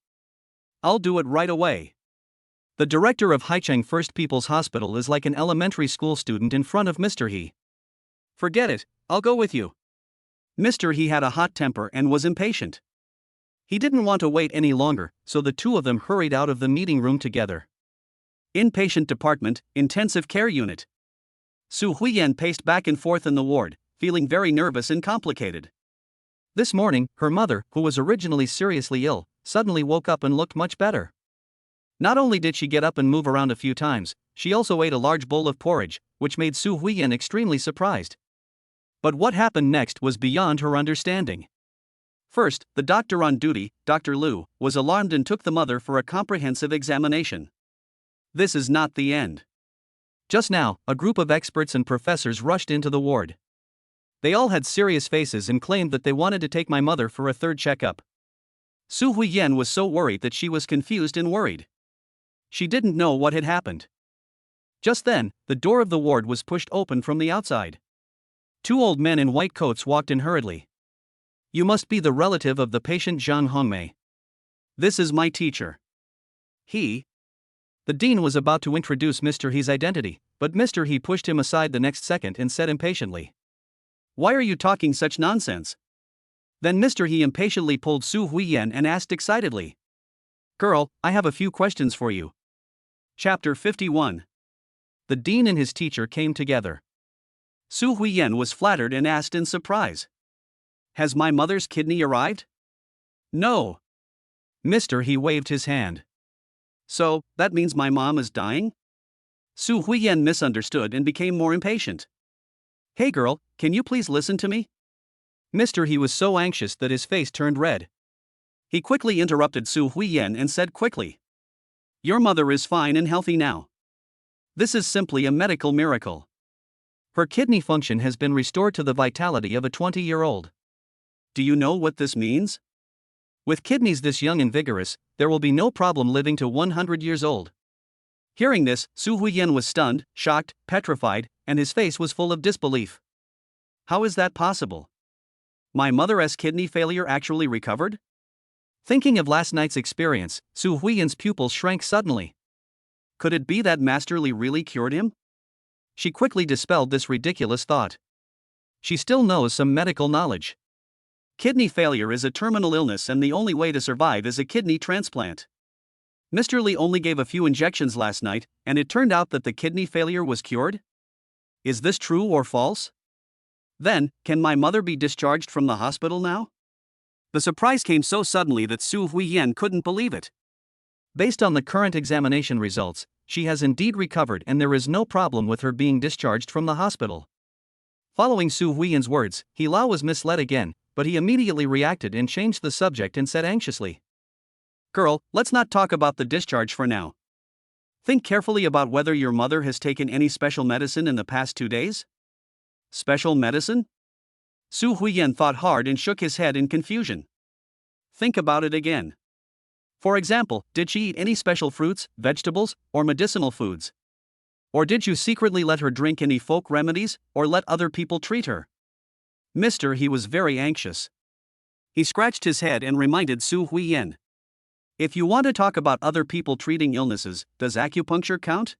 I'll do it right away." The director of Haicheng First People's Hospital is like an elementary school student in front of Mr. He. "Forget it, I'll go with you." Mr. He had a hot temper and was impatient. He didn't want to wait any longer, so the two of them hurried out of the meeting room together. Inpatient department, intensive care unit. Su Huiyan paced back and forth in the ward, feeling very nervous and complicated. This morning, her mother, who was originally seriously ill, suddenly woke up and looked much better. Not only did she get up and move around a few times, she also ate a large bowl of porridge, which made Su Huiyan extremely surprised. But what happened next was beyond her understanding. First, the doctor on duty, Dr. Liu, was alarmed and took the mother for a comprehensive examination. This is not the end. Just now, a group of experts and professors rushed into the ward. They all had serious faces and claimed that they wanted to take my mother for a third checkup. Su Huiyan was so worried that she was confused and worried. She didn't know what had happened. Just then, the door of the ward was pushed open from the outside. 2 old men in white coats walked in hurriedly. You must be the relative of the patient Zhang Hongmei. This is my teacher. He. The dean was about to introduce Mr. He's identity, but Mr. He pushed him aside the next second and said impatiently, "Why are you talking such nonsense?" Then Mr. He impatiently pulled Su Huiyan and asked excitedly, "Girl, I have a few questions for you." Chapter 51. The dean and his teacher came together. Su Huiyan was flattered and asked in surprise, "Has my mother's kidney arrived?" "No." Mr. He waved his hand. "So, that means my mom is dying?" Su Huiyan misunderstood and became more impatient. "Hey girl, can you please listen to me?" Mr. He was so anxious that his face turned red. He quickly interrupted Su Huiyan and said quickly, "Your mother is fine and healthy now. This is simply a medical miracle. Her kidney function has been restored to the vitality of a 20-year-old. Do you know what this means? With kidneys this young and vigorous, there will be no problem living to 100 years old." Hearing this, Su Huiyan was stunned, shocked, petrified, and his face was full of disbelief. How is that possible? My mother's kidney failure actually recovered? Thinking of last night's experience, Su Huiyan's pupils shrank suddenly. Could it be that Master Li really cured him? She quickly dispelled this ridiculous thought. She still knows some medical knowledge. Kidney failure is a terminal illness and the only way to survive is a kidney transplant. Mr. Li only gave a few injections last night, and it turned out that the kidney failure was cured? Is this true or false? Then, can my mother be discharged from the hospital now? The surprise came so suddenly that Su Huiyan couldn't believe it. Based on the current examination results, she has indeed recovered and there is no problem with her being discharged from the hospital. Following Su Huiyan's words, He Lao was misled again, but he immediately reacted and changed the subject and said anxiously, "Girl, let's not talk about the discharge for now. Think carefully about whether your mother has taken any special medicine in the past 2 days? Special medicine?" Su Huiyan thought hard and shook his head in confusion. Think about it again. For example, did she eat any special fruits, vegetables, or medicinal foods? Or did you secretly let her drink any folk remedies, or let other people treat her? Mr. He was very anxious. He scratched his head and reminded Su Huiyan. If you want to talk about other people treating illnesses, does acupuncture count?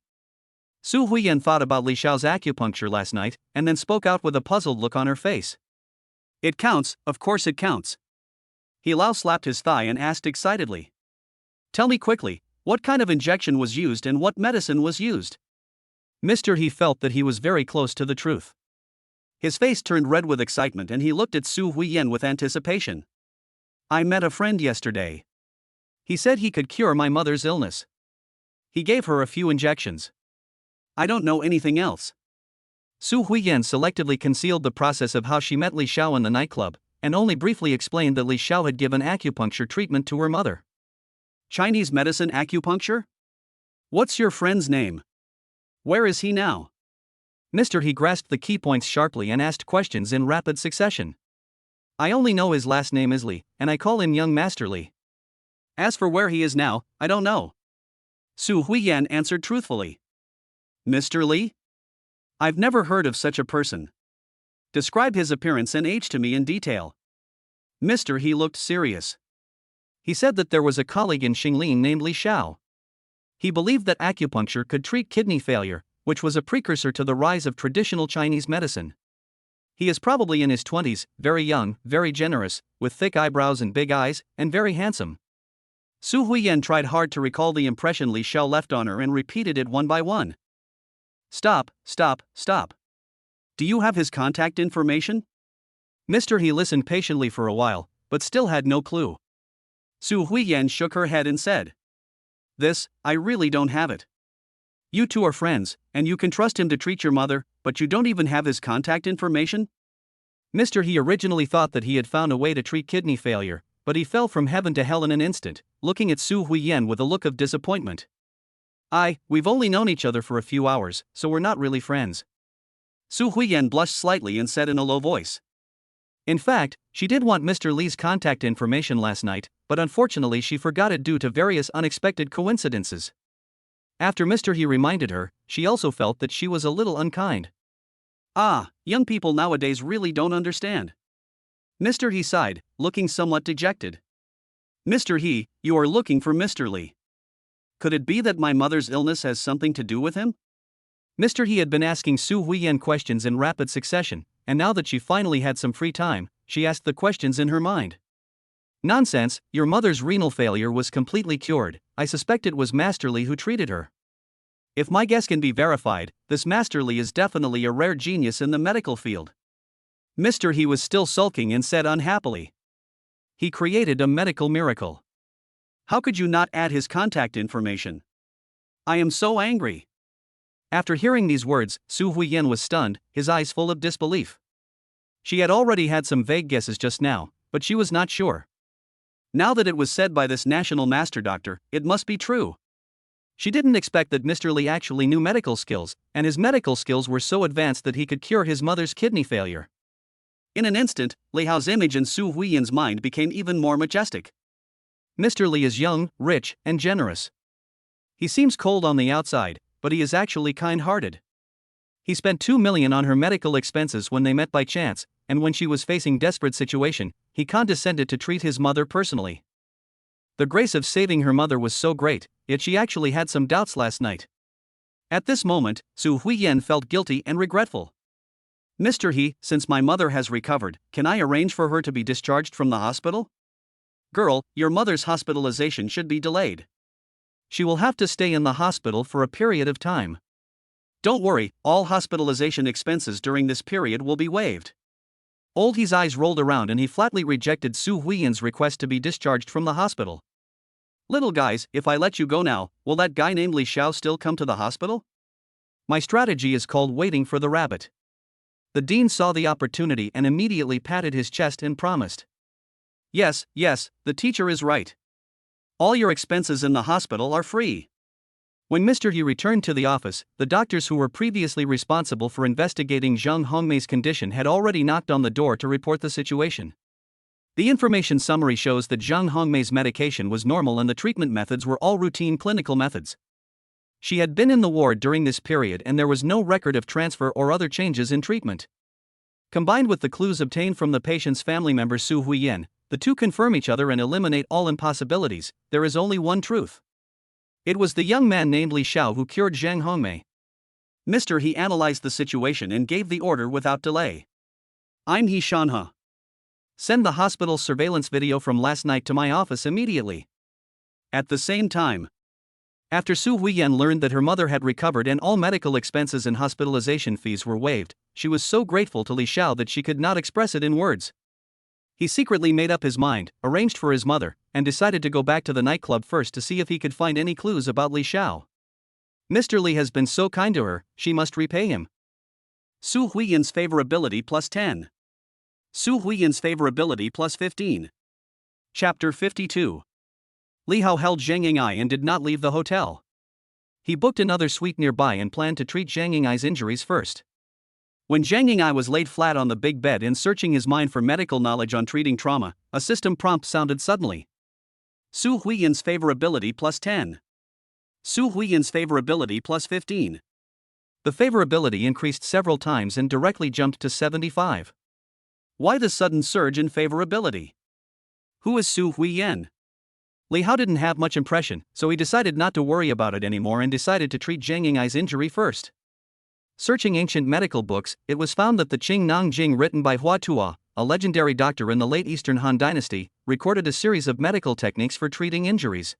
Su Huiyan thought about Li Xiao's acupuncture last night, and then spoke out with a puzzled look on her face. It counts, of course it counts. He Lao slapped his thigh and asked excitedly. Tell me quickly, what kind of injection was used and what medicine was used? Mr. He felt that he was very close to the truth. His face turned red with excitement and he looked at Su Huiyan with anticipation. I met a friend yesterday. He said he could cure my mother's illness. He gave her a few injections. I don't know anything else. Su Huiyan selectively concealed the process of how she met Li Xiao in the nightclub, and only briefly explained that Li Xiao had given acupuncture treatment to her mother. Chinese medicine acupuncture? What's your friend's name? Where is he now? Mr. He grasped the key points sharply and asked questions in rapid succession. I only know his last name is Li, and I call him Young Master Li. As for where he is now, I don't know. Su Huiyan answered truthfully. Mr. Li? I've never heard of such a person. Describe his appearance and age to me in detail. Mr. He looked serious. He said that there was a colleague in Xinglin named Li Xiao. He believed that acupuncture could treat kidney failure, which was a precursor to the rise of traditional Chinese medicine. He is probably in his 20s, very young, very generous, with thick eyebrows and big eyes, and very handsome. Su Huiyan tried hard to recall the impression Li Xiao left on her and repeated it one by one. Stop, stop, stop. Do you have his contact information? Mr. He listened patiently for a while, but still had no clue. Su Huiyan shook her head and said, This, I really don't have it. You two are friends, and you can trust him to treat your mother, but you don't even have his contact information? Mr. He originally thought that he had found a way to treat kidney failure, but he fell from heaven to hell in an instant, looking at Su Huiyan with a look of disappointment. We've only known each other for a few hours, so we're not really friends. Su Huiyan blushed slightly and said in a low voice. In fact, she did want Mr. Li's contact information last night, but unfortunately she forgot it due to various unexpected coincidences. After Mr. He reminded her, she also felt that she was a little unkind. Young people nowadays really don't understand. Mr. He sighed, looking somewhat dejected. Mr. He, you are looking for Mr. Lee. Could it be that my mother's illness has something to do with him? Mr. He had been asking Su Huiyan questions in rapid succession, and now that she finally had some free time, she asked the questions in her mind. Nonsense, your mother's renal failure was completely cured. I suspect it was Master Lee who treated her. If my guess can be verified, this Master Lee is definitely a rare genius in the medical field. Mr. He was still sulking and said unhappily. He created a medical miracle. How could you not add his contact information? I am so angry. After hearing these words, Su Huiyan was stunned, his eyes full of disbelief. She had already had some vague guesses just now, but she was not sure. Now that it was said by this national master doctor, it must be true. She didn't expect that Mr. Lee actually knew medical skills, and his medical skills were so advanced that he could cure his mother's kidney failure. In an instant, Li Hao's image in Su Huiyan's mind became even more majestic. Mr. Lee is young, rich, and generous. He seems cold on the outside, but he is actually kind-hearted. He spent 2 million on her medical expenses when they met by chance, and when she was facing desperate situation, he condescended to treat his mother personally. The grace of saving her mother was so great, yet she actually had some doubts last night. At this moment, Su Huiyan felt guilty and regretful. Mr. He, since my mother has recovered, can I arrange for her to be discharged from the hospital? Girl, your mother's hospitalization should be delayed. She will have to stay in the hospital for a period of time. Don't worry, all hospitalization expenses during this period will be waived. Old He's eyes rolled around and he flatly rejected Su Huiyan's request to be discharged from the hospital. Little guys, if I let you go now, will that guy named Li Xiao still come to the hospital? My strategy is called waiting for the rabbit. The dean saw the opportunity and immediately patted his chest and promised. Yes, the teacher is right. All your expenses in the hospital are free. When Mr. He returned to the office, the doctors who were previously responsible for investigating Zhang Hongmei's condition had already knocked on the door to report the situation. The information summary shows that Zhang Hongmei's medication was normal and the treatment methods were all routine clinical methods. She had been in the ward during this period and there was no record of transfer or other changes in treatment. Combined with the clues obtained from the patient's family member Su Huiyan, the two confirm each other and eliminate all impossibilities. There is only one truth. It was the young man named Li Xiao who cured Zhang Hongmei. Mr. He analyzed the situation and gave the order without delay. I'm He Shanhe. Send the hospital surveillance video from last night to my office immediately. At the same time, after Su Huiyan learned that her mother had recovered and all medical expenses and hospitalization fees were waived, she was so grateful to Li Xiao that she could not express it in words. He secretly made up his mind, arranged for his mother, and decided to go back to the nightclub first to see if he could find any clues about Li Xiao. Mr. Lee has been so kind to her, she must repay him. Su Huiyan's favorability plus 10. Su Huiyan's favorability plus 15. Chapter 52. Li Hao held Zhang Ying'ai and did not leave the hotel. He booked another suite nearby and planned to treat Zhang Ying'ai's injuries first. When Zhang Ying'ai was laid flat on the big bed and searching his mind for medical knowledge on treating trauma, a system prompt sounded suddenly. Su Huiyan's favorability plus 10. Su Huiyan's favorability plus 15. The favorability increased several times and directly jumped to 75. Why the sudden surge in favorability? Who is Su Huiyan? Li Hao didn't have much impression, so he decided not to worry about it anymore and decided to treat Zhang Ying'ai's injury first. Searching ancient medical books, it was found that the Qing Nang Jing written by Hua Tuo, a legendary doctor in the late Eastern Han Dynasty, recorded a series of medical techniques for treating injuries.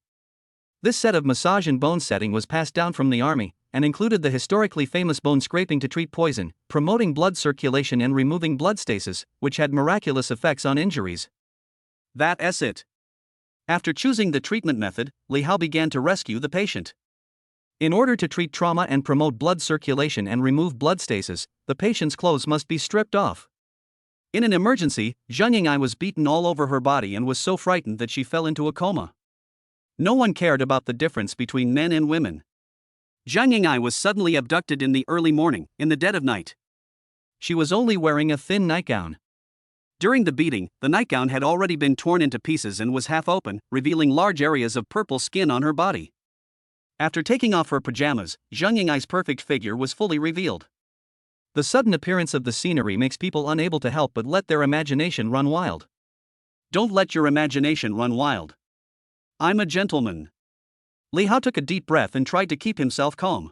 This set of massage and bone setting was passed down from the army, and included the historically famous bone scraping to treat poison, promoting blood circulation and removing blood stasis, which had miraculous effects on injuries. That's it. After choosing the treatment method, Li Hao began to rescue the patient. In order to treat trauma and promote blood circulation and remove blood stasis, the patient's clothes must be stripped off. In an emergency, Zhang Ying'ai was beaten all over her body and was so frightened that she fell into a coma. No one cared about the difference between men and women. Zhang Ying'ai was suddenly abducted in the early morning, in the dead of night. She was only wearing a thin nightgown. During the beating, the nightgown had already been torn into pieces and was half open, revealing large areas of purple skin on her body. After taking off her pajamas, Zhang Ying'ai's perfect figure was fully revealed. The sudden appearance of the scenery makes people unable to help but let their imagination run wild. Don't let your imagination run wild. I'm a gentleman. Li Hao took a deep breath and tried to keep himself calm.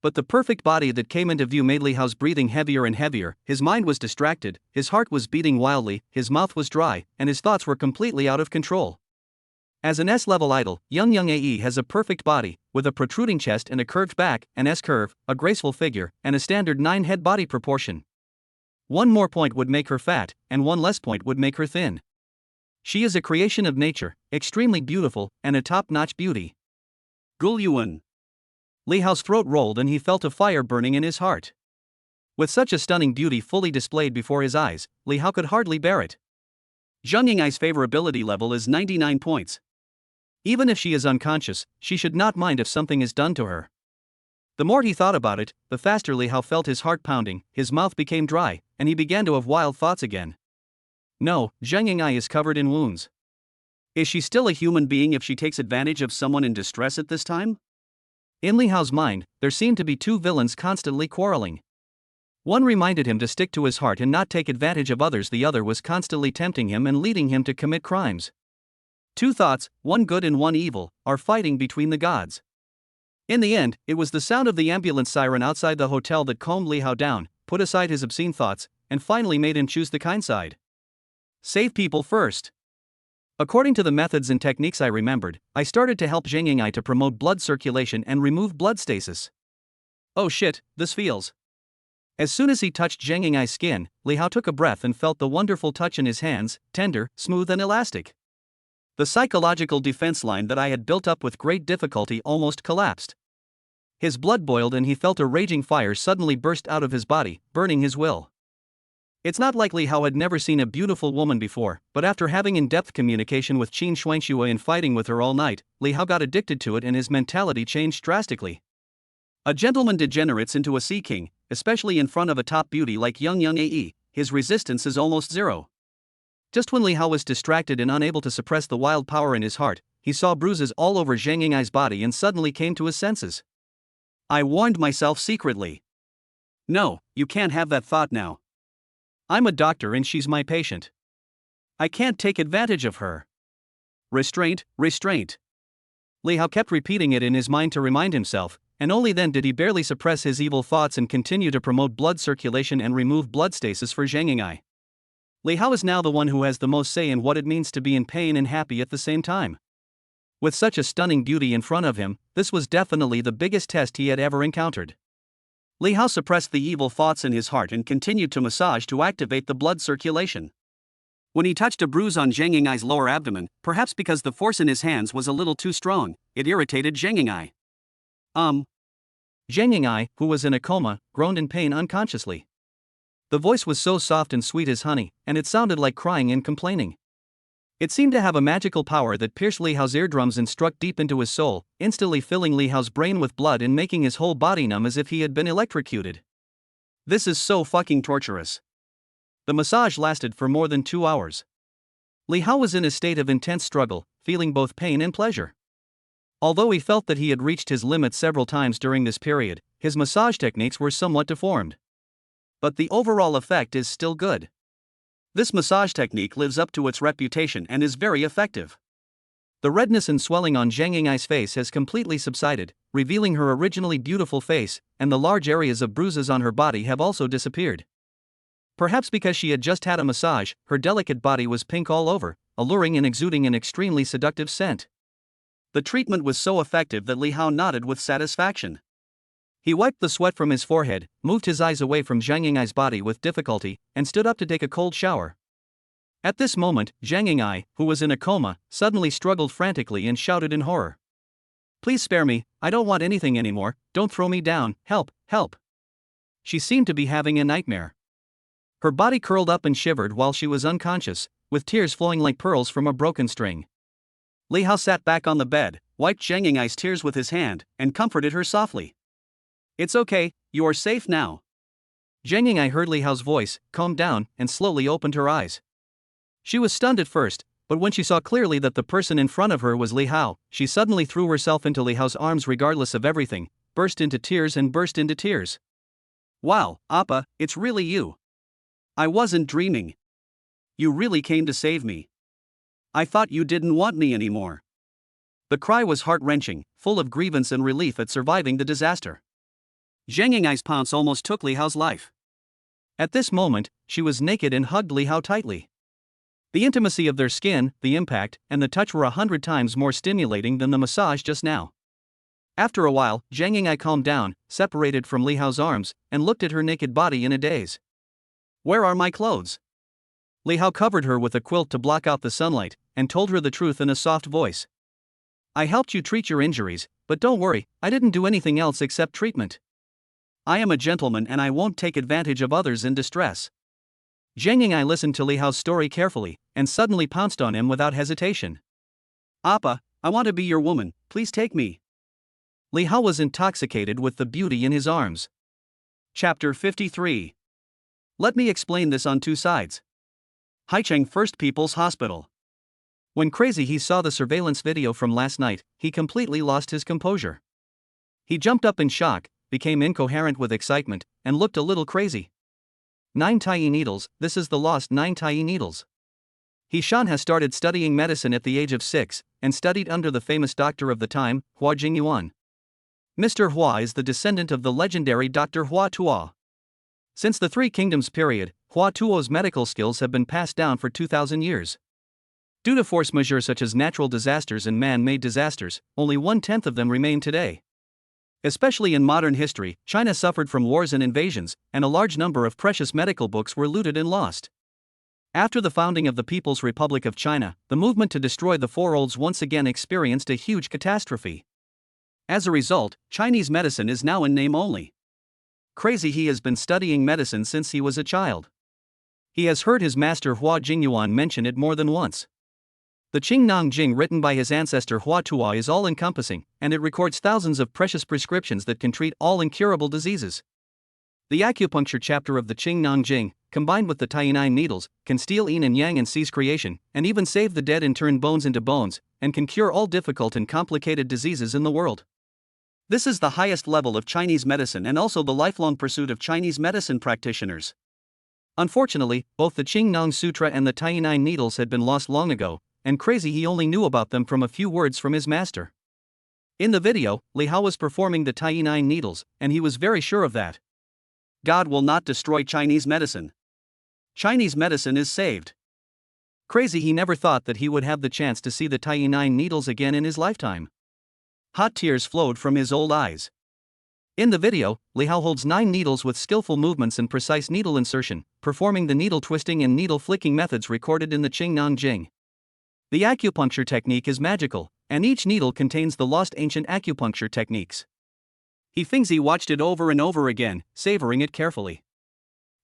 But the perfect body that came into view made Li Hao's breathing heavier and heavier, his mind was distracted, his heart was beating wildly, his mouth was dry, and his thoughts were completely out of control. As an S-level idol, Young AE has a perfect body, with a protruding chest and a curved back, an S-curve, a graceful figure, and a standard 9-head body proportion. One more point would make her fat, and one less point would make her thin. She is a creation of nature, extremely beautiful, and a top-notch beauty. Gulyuan. Li Hao's throat rolled and he felt a fire burning in his heart. With such a stunning beauty fully displayed before his eyes, Li Hao could hardly bear it. Zhang Yingai's favorability level is 99 points. Even if she is unconscious, she should not mind if something is done to her. The more he thought about it, the faster Li Hao felt his heart pounding, his mouth became dry, and he began to have wild thoughts again. No, Zhang Yingai is covered in wounds. Is she still a human being if she takes advantage of someone in distress at this time? In Li Hao's mind, there seemed to be two villains constantly quarreling. One reminded him to stick to his heart and not take advantage of others, the other was constantly tempting him and leading him to commit crimes. Two thoughts, one good and one evil, are fighting between the gods. In the end, it was the sound of the ambulance siren outside the hotel that calmed Li Hao down, put aside his obscene thoughts, and finally made him choose the kind side. Save people first. According to the methods and techniques I remembered, I started to help Zhang Yingai to promote blood circulation and remove blood stasis. Oh shit, this feels. As soon as he touched Zhang Yingai's skin, Li Hao took a breath and felt the wonderful touch in his hands, tender, smooth and elastic. The psychological defense line that I had built up with great difficulty almost collapsed. His blood boiled and he felt a raging fire suddenly burst out of his body, burning his will. It's not like Li Hao had never seen a beautiful woman before, but after having in-depth communication with Qin Xuanxue and fighting with her all night, Li Hao got addicted to it and his mentality changed drastically. A gentleman degenerates into a sea king, especially in front of a top beauty like Young AE, his resistance is almost zero. Just when Li Hao was distracted and unable to suppress the wild power in his heart, he saw bruises all over Zhang Yingai's body and suddenly came to his senses. I warned myself secretly. No, you can't have that thought now. I'm a doctor and she's my patient. I can't take advantage of her. Restraint, restraint. Li Hao kept repeating it in his mind to remind himself, and only then did he barely suppress his evil thoughts and continue to promote blood circulation and remove blood stasis for Zhang Yingai. Li Hao is now the one who has the most say in what it means to be in pain and happy at the same time. With such a stunning beauty in front of him, this was definitely the biggest test he had ever encountered. Li Hao suppressed the evil thoughts in his heart and continued to massage to activate the blood circulation. When he touched a bruise on Zhang Yingai's lower abdomen, perhaps because the force in his hands was a little too strong, it irritated Zhang Yingai. Zhang Yingai, who was in a coma, groaned in pain unconsciously. The voice was so soft and sweet as honey, and it sounded like crying and complaining. It seemed to have a magical power that pierced Li Hao's eardrums and struck deep into his soul, instantly filling Li Hao's brain with blood and making his whole body numb as if he had been electrocuted. This is so fucking torturous. The massage lasted for more than 2 hours. Li Hao was in a state of intense struggle, feeling both pain and pleasure. Although he felt that he had reached his limit several times during this period, his massage techniques were somewhat deformed. But the overall effect is still good. This massage technique lives up to its reputation and is very effective. The redness and swelling on Zhang Yingai's face has completely subsided, revealing her originally beautiful face, and the large areas of bruises on her body have also disappeared. Perhaps because she had just had a massage, her delicate body was pink all over, alluring and exuding an extremely seductive scent. The treatment was so effective that Li Hao nodded with satisfaction. He wiped the sweat from his forehead, moved his eyes away from Zhang Yingai's body with difficulty, and stood up to take a cold shower. At this moment, Zhang Yingai, who was in a coma, suddenly struggled frantically and shouted in horror. Please spare me, I don't want anything anymore, don't throw me down, help, help. She seemed to be having a nightmare. Her body curled up and shivered while she was unconscious, with tears flowing like pearls from a broken string. Li Hao sat back on the bed, wiped Zhang Yingai's tears with his hand, and comforted her softly. It's okay, you are safe now. Zhang Yingai heard Li Hao's voice, calmed down, and slowly opened her eyes. She was stunned at first, but when she saw clearly that the person in front of her was Li Hao, she suddenly threw herself into Li Hao's arms regardless of everything, burst into tears. Wow, Appa, it's really you. I wasn't dreaming. You really came to save me. I thought you didn't want me anymore. The cry was heart-wrenching, full of grievance and relief at surviving the disaster. Zhang Yingai's pounce almost took Li Hao's life. At this moment, she was naked and hugged Li Hao tightly. The intimacy of their skin, the impact, and the touch were 100 times more stimulating than the massage just now. After a while, Zhang Yingai calmed down, separated from Li Hao's arms, and looked at her naked body in a daze. Where are my clothes? Li Hao covered her with a quilt to block out the sunlight, and told her the truth in a soft voice. I helped you treat your injuries, but don't worry, I didn't do anything else except treatment. I am a gentleman and I won't take advantage of others in distress. Zhang Yingai listened to Li Hao's story carefully, and suddenly pounced on him without hesitation. Appa, I want to be your woman, please take me. Li Hao was intoxicated with the beauty in his arms. Chapter 53. Let me explain this on two sides. Haicheng First People's Hospital. When Crazy He saw the surveillance video from last night, he completely lost his composure. He jumped up in shock, became incoherent with excitement, and looked a little crazy. 9 Taiyi needles, this is the lost 9 Taiyi needles. He Shan has started studying medicine at the age of 6, and studied under the famous doctor of the time, Hua Jingyuan. Mr. Hua is the descendant of the legendary Dr. Hua Tuo. Since the Three Kingdoms period, Hua Tuo's medical skills have been passed down for 2,000 years. Due to force majeure such as natural disasters and man-made disasters, only 1/10 of them remain today. Especially in modern history, China suffered from wars and invasions, and a large number of precious medical books were looted and lost. After the founding of the People's Republic of China, the movement to destroy the Four Olds once again experienced a huge catastrophe. As a result, Chinese medicine is now in name only. Crazy He has been studying medicine since he was a child. He has heard his master Hua Jingyuan mention it more than once. The Qingnong Jing written by his ancestor Hua Tuo is all-encompassing, and it records thousands of precious prescriptions that can treat all incurable diseases. The acupuncture chapter of the Qingnong Jing, combined with the Taiyi needles, can steal yin and yang and seize creation, and even save the dead and turn bones into bones, and can cure all difficult and complicated diseases in the world. This is the highest level of Chinese medicine and also the lifelong pursuit of Chinese medicine practitioners. Unfortunately, both the Qingnong Sutra and the Taiyi needles had been lost long ago, and Crazy He only knew about them from a few words from his master. In the video, Li Hao was performing the Taiyi needles, and he was very sure of that. God will not destroy Chinese medicine. Chinese medicine is saved. Crazy He never thought that he would have the chance to see the Taiyi needles again in his lifetime. Hot tears flowed from his old eyes. In the video, Li Hao holds 9 needles with skillful movements and precise needle insertion, performing the needle twisting and needle flicking methods recorded in the Qingnong Jing. The acupuncture technique is magical, and each needle contains the lost ancient acupuncture techniques. He Fingzi watched it over and over again, savoring it carefully.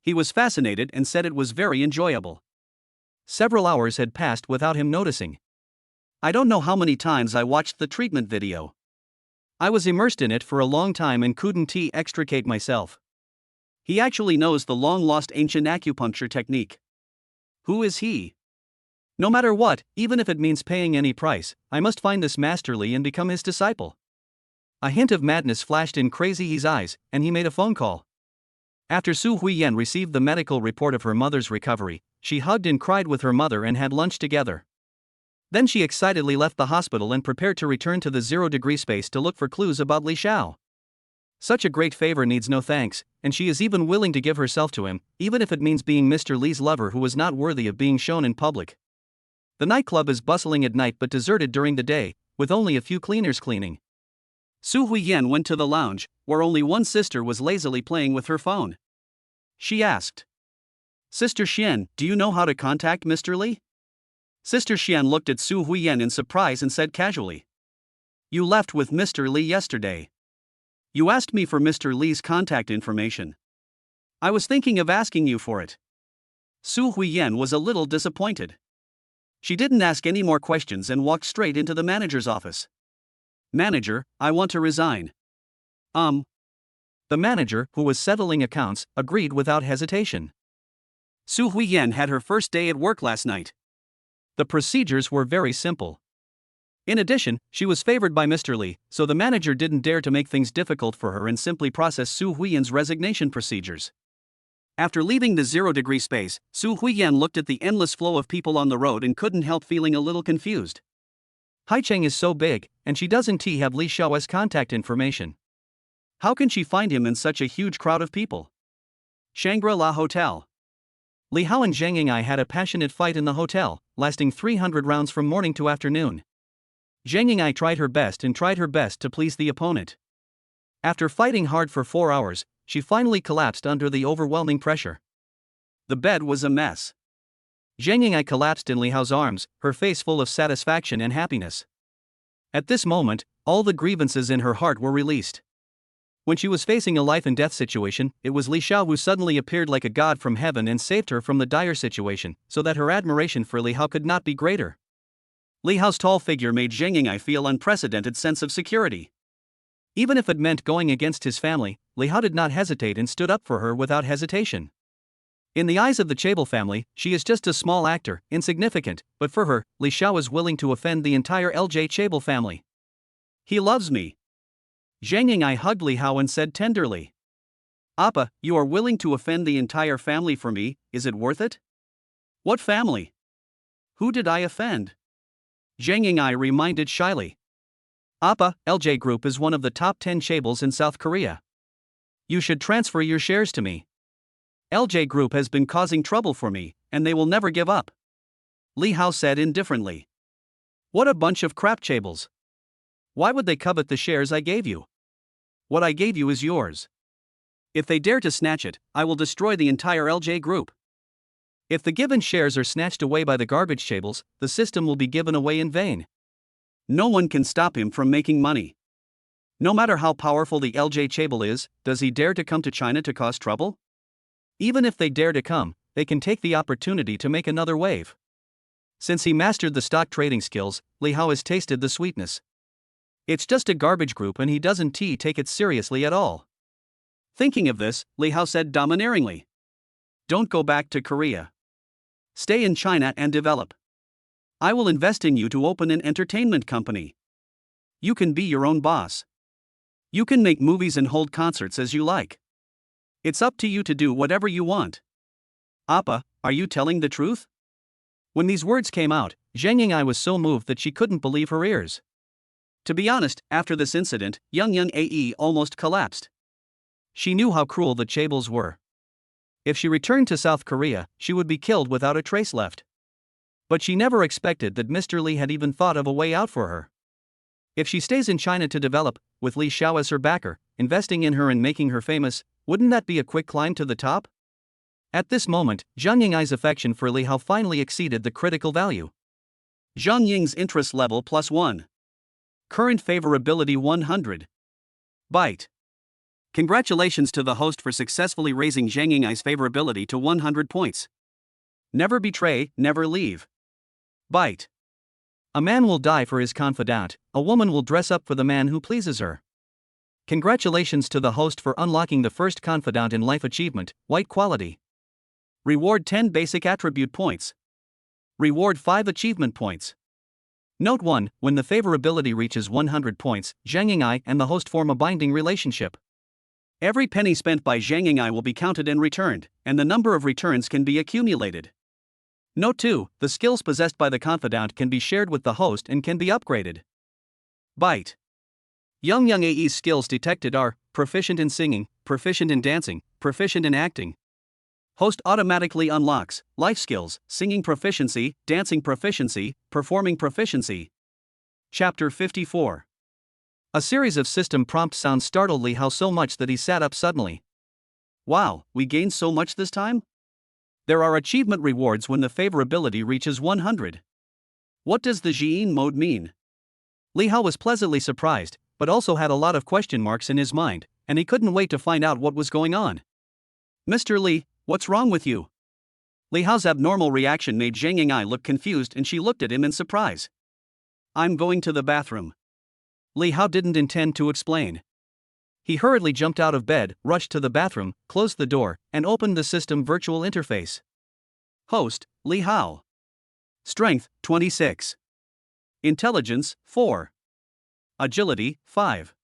He was fascinated and said it was very enjoyable. Several hours had passed without him noticing. I don't know how many times I watched the treatment video. I was immersed in it for a long time and couldn't extricate myself. He actually knows the long-lost ancient acupuncture technique. Who is he? No matter what, even if it means paying any price, I must find this masterly and become his disciple. A hint of madness flashed in Crazy He's eyes, and he made a phone call. After Su Huiyan received the medical report of her mother's recovery, she hugged and cried with her mother and had lunch together. Then she excitedly left the hospital and prepared to return to the 0-degree space to look for clues about Li Xiao. Such a great favor needs no thanks, and she is even willing to give herself to him, even if it means being Mr. Li's lover who is not worthy of being shown in public. The nightclub is bustling at night but deserted during the day, with only a few cleaners cleaning. Su Huiyan went to the lounge, where only one sister was lazily playing with her phone. She asked, Sister Xian, do you know how to contact Mr. Li? Sister Xian looked at Su Huiyan in surprise and said casually, You left with Mr. Li yesterday. You asked me for Mr. Li's contact information. I was thinking of asking you for it. Su Huiyan was a little disappointed. She didn't ask any more questions and walked straight into the manager's office. Manager, I want to resign. The manager, who was settling accounts, agreed without hesitation. Su Huiyan had her first day at work last night. The procedures were very simple. In addition, she was favored by Mr. Li, so the manager didn't dare to make things difficult for her and simply process Su Huiyan's resignation procedures. After leaving the zero-degree space, Su Huiyan looked at the endless flow of people on the road and couldn't help feeling a little confused. Haicheng is so big, and she doesn't have Li Xiao's contact information. How can she find him in such a huge crowd of people? Shangri-La Hotel. Li Hao and Zhang Ying'ai had a passionate fight in the hotel, lasting 300 rounds from morning to afternoon. Zhang Ying'ai tried her best to please the opponent. After fighting hard for 4 hours, she finally collapsed under the overwhelming pressure. The bed was a mess. Zhang Ying'ai collapsed in Li Hao's arms, her face full of satisfaction and happiness. At this moment, all the grievances in her heart were released. When she was facing a life-and-death situation, it was Li Xiao who suddenly appeared like a god from heaven and saved her from the dire situation, so that her admiration for Li Hao could not be greater. Li Hao's tall figure made Zhang Ying'ai feel an unprecedented sense of security. Even if it meant going against his family, Li Hao did not hesitate and stood up for her without hesitation. In the eyes of the Chabel family, she is just a small actor, insignificant, but for her, Li Xiao is willing to offend the entire LJ Chabel family. He loves me. Zhang Ying'ai hugged Li Hao and said tenderly. Appa, you are willing to offend the entire family for me, is it worth it? What family? Who did I offend? Zhang Ying'ai reminded shyly. Appa, LJ Group is one of the top 10 Chabels in South Korea. You should transfer your shares to me. LJ Group has been causing trouble for me, and they will never give up. Li Hao said indifferently. What a bunch of crap Chabels. Why would they covet the shares I gave you? What I gave you is yours. If they dare to snatch it, I will destroy the entire LJ Group. If the given shares are snatched away by the garbage Chabels, the system will be given away in vain. No one can stop him from making money. No matter how powerful the LJ Chabel is, does he dare to come to China to cause trouble? Even if they dare to come, they can take the opportunity to make another wave. Since he mastered the stock trading skills, Li Hao has tasted the sweetness. It's just a garbage group and he doesn't take it seriously at all. Thinking of this, Li Hao said domineeringly. Don't go back to Korea. Stay in China and develop. I will invest in you to open an entertainment company. You can be your own boss. You can make movies and hold concerts as you like. It's up to you to do whatever you want. Appa, are you telling the truth? When these words came out, Zhang Ying'ai was so moved that she couldn't believe her ears. To be honest, after this incident, young Ae almost collapsed. She knew how cruel the Chabels were. If she returned to South Korea, she would be killed without a trace left. But she never expected that Mr. Li had even thought of a way out for her. If she stays in China to develop, with Li Xiao as her backer, investing in her and making her famous, wouldn't that be a quick climb to the top? At this moment, Zhang Ying'ai's affection for Li Hao finally exceeded the critical value. Zhang Ying's interest level +1. Current favorability 100. Byte. Congratulations to the host for successfully raising Zhang Ying'ai's favorability to 100 points. Never betray, never leave. Byte. A man will die for his confidant, a woman will dress up for the man who pleases her. Congratulations to the host for unlocking the first confidant in life achievement, white quality. Reward 10 basic attribute points. Reward 5 achievement points. Note 1, when the favorability reaches 100 points, Zhang Ying'ai and the host form a binding relationship. Every penny spent by Zhang Ying'ai will be counted and returned, and the number of returns can be accumulated. Note 2, the skills possessed by the confidant can be shared with the host and can be upgraded. Byte. Young Ae's skills detected are proficient in singing, proficient in dancing, proficient in acting. Host automatically unlocks life skills, singing proficiency, dancing proficiency, performing proficiency. Chapter 54. A series of system prompt sounds startled Li Hao so much that he sat up suddenly. Wow, we gained so much this time? There are achievement rewards when the favorability reaches 100. What does the Jiyin mode mean? Li Hao was pleasantly surprised, but also had a lot of question marks in his mind, and he couldn't wait to find out what was going on. Mr. Li, what's wrong with you? Li Hao's abnormal reaction made Zhang Ying'ai look confused and she looked at him in surprise. I'm going to the bathroom. Li Hao didn't intend to explain. He hurriedly jumped out of bed, rushed to the bathroom, closed the door, and opened the system virtual interface. Host, Li Hao. Strength, 26. Intelligence, 4. Agility, 5.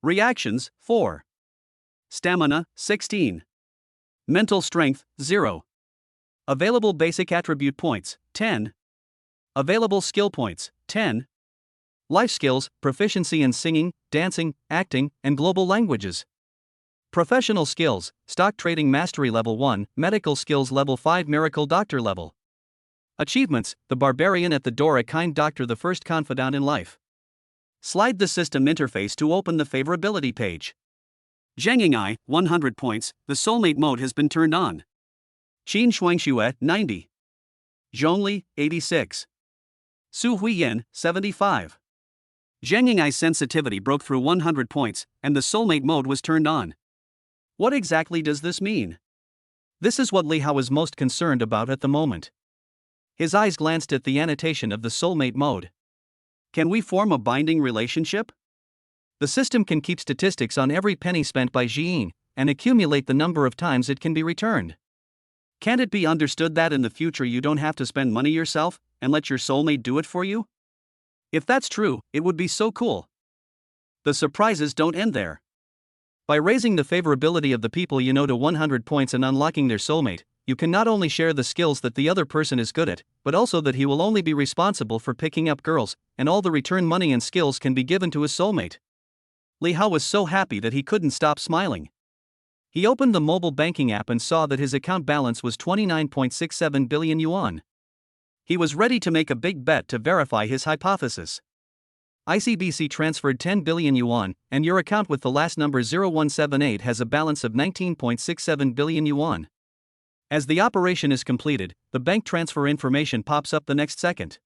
Reactions, 4. Stamina, 16. Mental strength, 0. Available basic attribute points, 10. Available skill points, 10. Life skills, proficiency in singing, dancing, acting, and global languages. Professional skills, stock trading mastery level 1, medical skills level 5, miracle doctor level. Achievements, the barbarian at the door, a kind doctor, the first confidant in life. Slide the system interface to open the favorability page. Zhang Ai, 100 points, the soulmate mode has been turned on. Qin Shuangxue, 90. Zhongli, 86. Su Huiyan, 75. Zhang Ai's sensitivity broke through 100 points, and the soulmate mode was turned on. What exactly does this mean? This is what Li Hao is most concerned about at the moment. His eyes glanced at the annotation of the soulmate mode. Can we form a binding relationship? The system can keep statistics on every penny spent by Jiyin, and accumulate the number of times it can be returned. Can't it be understood that in the future you don't have to spend money yourself, and let your soulmate do it for you? If that's true, it would be so cool. The surprises don't end there. By raising the favorability of the people you know to 100 points and unlocking their soulmate, you can not only share the skills that the other person is good at, but also that he will only be responsible for picking up girls, and all the return money and skills can be given to his soulmate. Li Hao was so happy that he couldn't stop smiling. He opened the mobile banking app and saw that his account balance was 29.67 billion yuan. He was ready to make a big bet to verify his hypothesis. ICBC transferred 10 billion yuan, and your account with the last number 0178 has a balance of 19.67 billion yuan. As the operation is completed, the bank transfer information pops up the next second.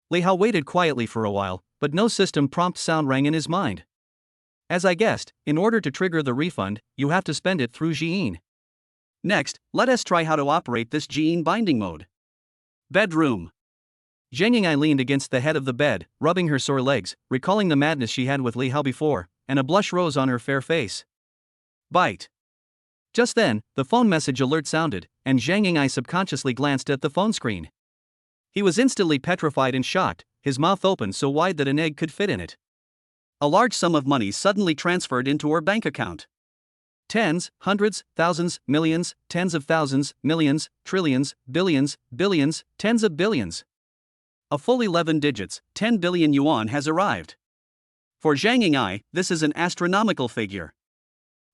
Li Hao waited quietly for a while, but no system prompt sound rang in his mind. As I guessed, in order to trigger the refund, you have to spend it through Jiyin. Next, let us try how to operate this Jiyin binding mode. Bedroom. Zhang Ai leaned against the head of the bed, rubbing her sore legs, recalling the madness she had with Li Hao before, and a blush rose on her fair face. Bite. Just then, the phone message alert sounded, and Zhang Ai subconsciously glanced at the phone screen. He was instantly petrified and shocked, his mouth open so wide that an egg could fit in it. A large sum of money suddenly transferred into her bank account. Tens, hundreds, thousands, millions, tens of thousands, millions, trillions, billions, billions, tens of billions. A full 11 digits, 10 billion yuan has arrived. For Zhang Ai, this is an astronomical figure.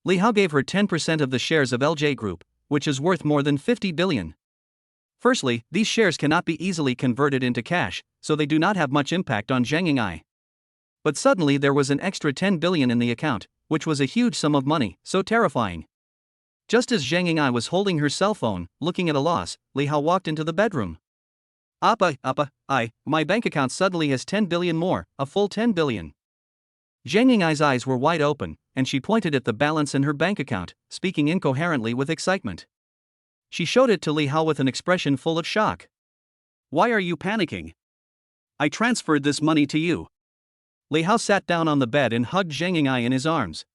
Li Hao gave her 10% of the shares of LJ Group, which is worth more than 50 billion. Firstly, these shares cannot be easily converted into cash, so they do not have much impact on Zhang Ai. But suddenly there was an extra 10 billion in the account, which was a huge sum of money, so terrifying. Just as Zhang Ai was holding her cell phone, looking at a loss, Li Hao walked into the bedroom. My bank account suddenly has 10 billion more, a full 10 billion. Zhang Ai's eyes were wide open, and she pointed at the balance in her bank account, speaking incoherently with excitement. She showed it to Li Hao with an expression full of shock. Why are you panicking? I transferred this money to you. Li Hao sat down on the bed and hugged Zhang Ai in his arms.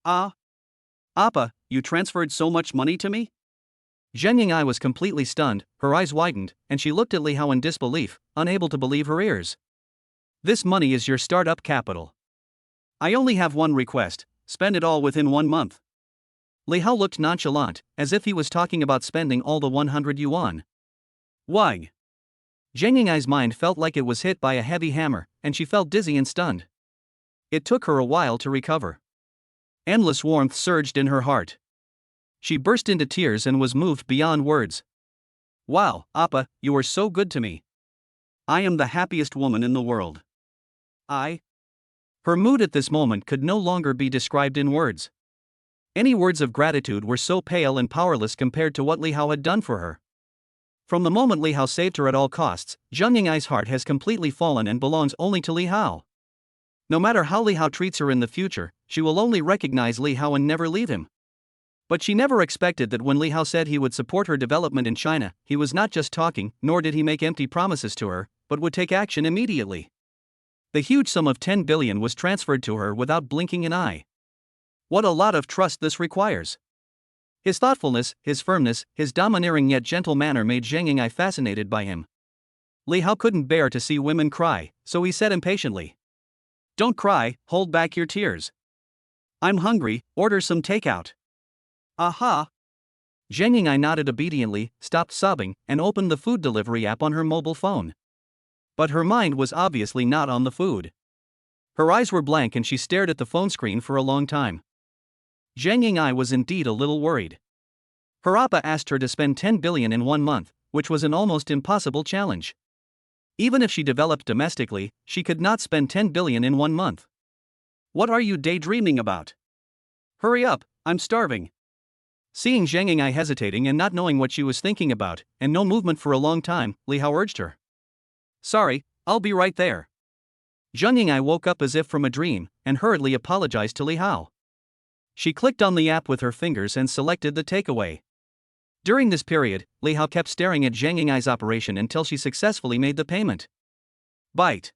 Appa, you transferred so much money to me? Zhang Ai was completely stunned, her eyes widened, and she looked at Li Hao in disbelief, unable to believe her ears. This money is your startup capital. I only have one request, spend it all within 1 month. Li Hao looked nonchalant, as if he was talking about spending all the 100 yuan. Why? Zhang Ai's mind felt like it was hit by a heavy hammer, and she felt dizzy and stunned. It took her a while to recover. Endless warmth surged in her heart. She burst into tears and was moved beyond words. Wow, Appa, you are so good to me. I am the happiest woman in the world. Her mood at this moment could no longer be described in words. Any words of gratitude were so pale and powerless compared to what Li Hao had done for her. From the moment Li Hao saved her at all costs, Zhang Ai's heart has completely fallen and belongs only to Li Hao. No matter how Li Hao treats her in the future, she will only recognize Li Hao and never leave him. But she never expected that when Li Hao said he would support her development in China, he was not just talking, nor did he make empty promises to her, but would take action immediately. The huge sum of 10 billion was transferred to her without blinking an eye. What a lot of trust this requires. His thoughtfulness, his firmness, his domineering yet gentle manner made Zhang Ai fascinated by him. Li Hao couldn't bear to see women cry, so he said impatiently. Don't cry, hold back your tears. I'm hungry, order some takeout. Aha! Zhang Ying'ai nodded obediently, stopped sobbing, and opened the food delivery app on her mobile phone. But her mind was obviously not on the food. Her eyes were blank and she stared at the phone screen for a long time. Zhang Ying'ai was indeed a little worried. Her appa asked her to spend 10 billion in 1 month, which was an almost impossible challenge. Even if she developed domestically, she could not spend 10 billion in 1 month. What are you daydreaming about? Hurry up, I'm starving. Seeing Zhang Ying'ai hesitating and not knowing what she was thinking about, and no movement for a long time, Li Hao urged her. Sorry, I'll be right there. Zhang Ying'ai woke up as if from a dream, and hurriedly apologized to Li Hao. She clicked on the app with her fingers and selected the takeaway. During this period, Li Hao kept staring at Zhang Ying'ai's operation until she successfully made the payment. Bite.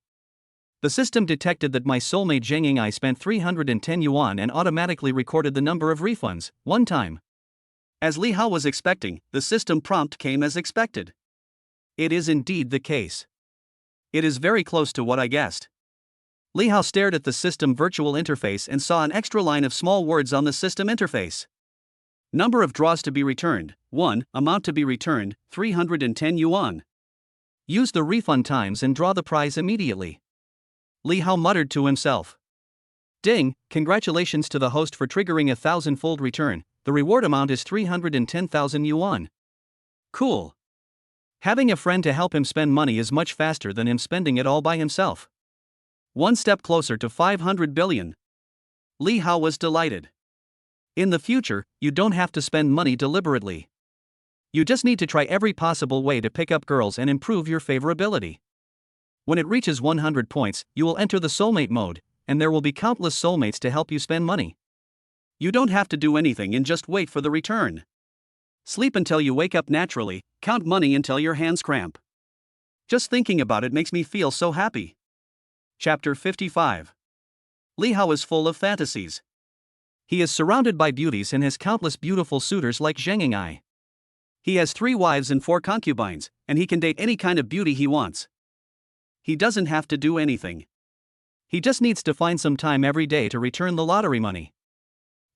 The system detected that my soulmate Zhang Ying'ai spent 310 yuan and automatically recorded the number of refunds, 1 time. As Li Hao was expecting, the system prompt came as expected. It is indeed the case. It is very close to what I guessed. Li Hao stared at the system virtual interface and saw an extra line of small words on the system interface. Number of draws to be returned, 1, amount to be returned, 310 yuan. Use the refund times and draw the prize immediately. Li Hao muttered to himself. Ding, congratulations to the host for triggering a 1,000-fold return, the reward amount is 310,000 yuan. Cool. Having a friend to help him spend money is much faster than him spending it all by himself. 1 step closer to 500 billion. Li Hao was delighted. In the future, you don't have to spend money deliberately. You just need to try every possible way to pick up girls and improve your favorability. When it reaches 100 points, you will enter the soulmate mode, and there will be countless soulmates to help you spend money. You don't have to do anything and just wait for the return. Sleep until you wake up naturally, count money until your hands cramp. Just thinking about it makes me feel so happy. Chapter 55. Li Hao is full of fantasies. He is surrounded by beauties and has countless beautiful suitors like Zhang Ying'ai. He has 3 wives and 4 concubines, and he can date any kind of beauty he wants. He doesn't have to do anything. He just needs to find some time every day to return the lottery money.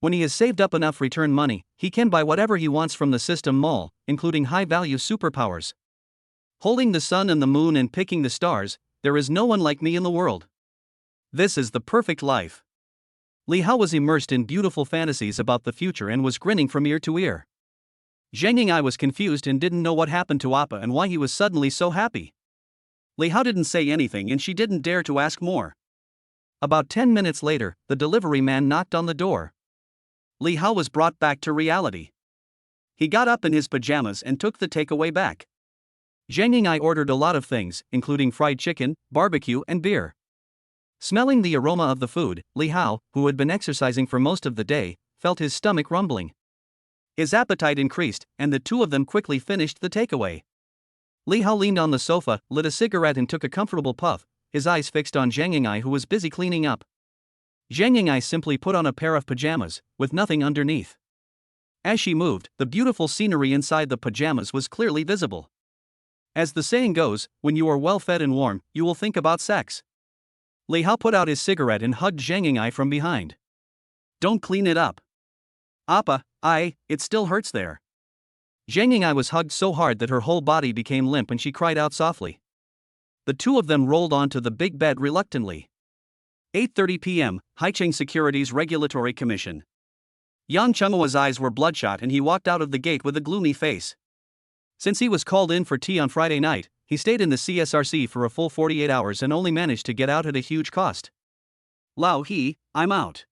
When he has saved up enough return money, he can buy whatever he wants from the system mall, including high-value superpowers. Holding the sun and the moon and picking the stars, there is no one like me in the world. This is the perfect life. Li Hao was immersed in beautiful fantasies about the future and was grinning from ear to ear. Zhang Ying'ai was confused and didn't know what happened to Appa and why he was suddenly so happy. Li Hao didn't say anything and she didn't dare to ask more. About 10 minutes later, the delivery man knocked on the door. Li Hao was brought back to reality. He got up in his pajamas and took the takeaway back. Zhang Ying'ai ordered a lot of things, including fried chicken, barbecue, and beer. Smelling the aroma of the food, Li Hao, who had been exercising for most of the day, felt his stomach rumbling. His appetite increased, and the 2 of them quickly finished the takeaway. Li Hao leaned on the sofa, lit a cigarette and took a comfortable puff, his eyes fixed on Zhang Ying'ai who was busy cleaning up. Zhang Ying'ai simply put on a pair of pajamas, with nothing underneath. As she moved, the beautiful scenery inside the pajamas was clearly visible. As the saying goes, when you are well fed and warm, you will think about sex. Li Hao put out his cigarette and hugged Zhang Ying'ai from behind. Don't clean it up. Appa, it still hurts there. Zhang Ying'ai was hugged so hard that her whole body became limp and she cried out softly. The 2 of them rolled onto the big bed reluctantly. 8:30 p.m., Haicheng Securities Regulatory Commission. Yang Chenghua's eyes were bloodshot and he walked out of the gate with a gloomy face. Since he was called in for tea on Friday night, he stayed in the CSRC for a full 48 hours and only managed to get out at a huge cost. Lao He, I'm out.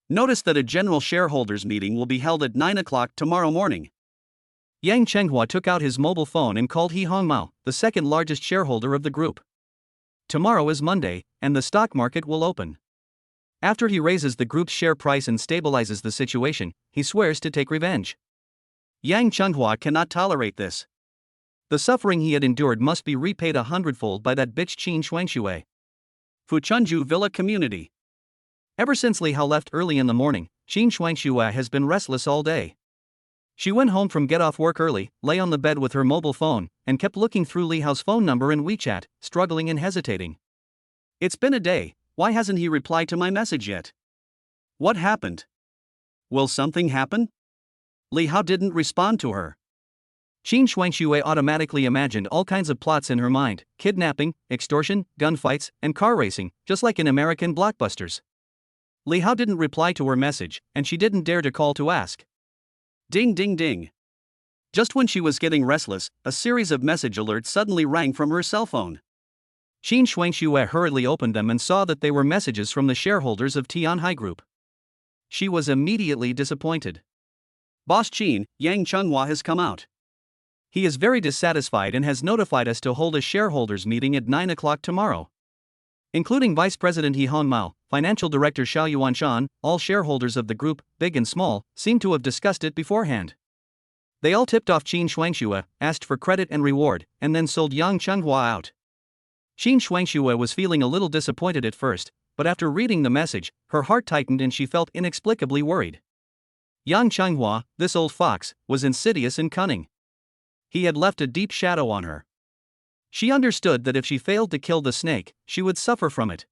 Notice that a general shareholders meeting will be held at 9 o'clock tomorrow morning. Yang Chenghua took out his mobile phone and called He Hongmao, the 2nd largest shareholder of the group. Tomorrow is Monday, and the stock market will open. After he raises the group's share price and stabilizes the situation, he swears to take revenge. Yang Chenghua cannot tolerate this. The suffering he had endured must be repaid 100-fold by that bitch Qin Shuangshui. Fuchunju Villa Community. Ever since Li Hao left early in the morning, Qin Shuangshui has been restless all day. She went home from get off work early, lay on the bed with her mobile phone, and kept looking through Li Hao's phone number in WeChat, struggling and hesitating. It's been a day, why hasn't he replied to my message yet? What happened? Will something happen? Li Hao didn't respond to her. Qin Shuangxue automatically imagined all kinds of plots in her mind: kidnapping, extortion, gunfights, and car racing, just like in American blockbusters. Li Hao didn't reply to her message, and she didn't dare to call to ask. Ding ding ding. Just when she was getting restless, a series of message alerts suddenly rang from her cell phone. Qin Shuangxue hurriedly opened them and saw that they were messages from the shareholders of Tianhai Group. She was immediately disappointed. Boss Qin, Yang Chenghua has come out. He is very dissatisfied and has notified us to hold a shareholders meeting at 9 o'clock tomorrow. Including Vice President He Hongmao, Financial Director Xiao Yuanshan, all shareholders of the group, big and small, seem to have discussed it beforehand. They all tipped off Qin Shuangxue, asked for credit and reward, and then sold Yang Chenghua out. Qin Shuangxue was feeling a little disappointed at first, but after reading the message, her heart tightened and she felt inexplicably worried. Yang Chenghua, this old fox, was insidious and cunning. He had left a deep shadow on her. She understood that if she failed to kill the snake, she would suffer from it.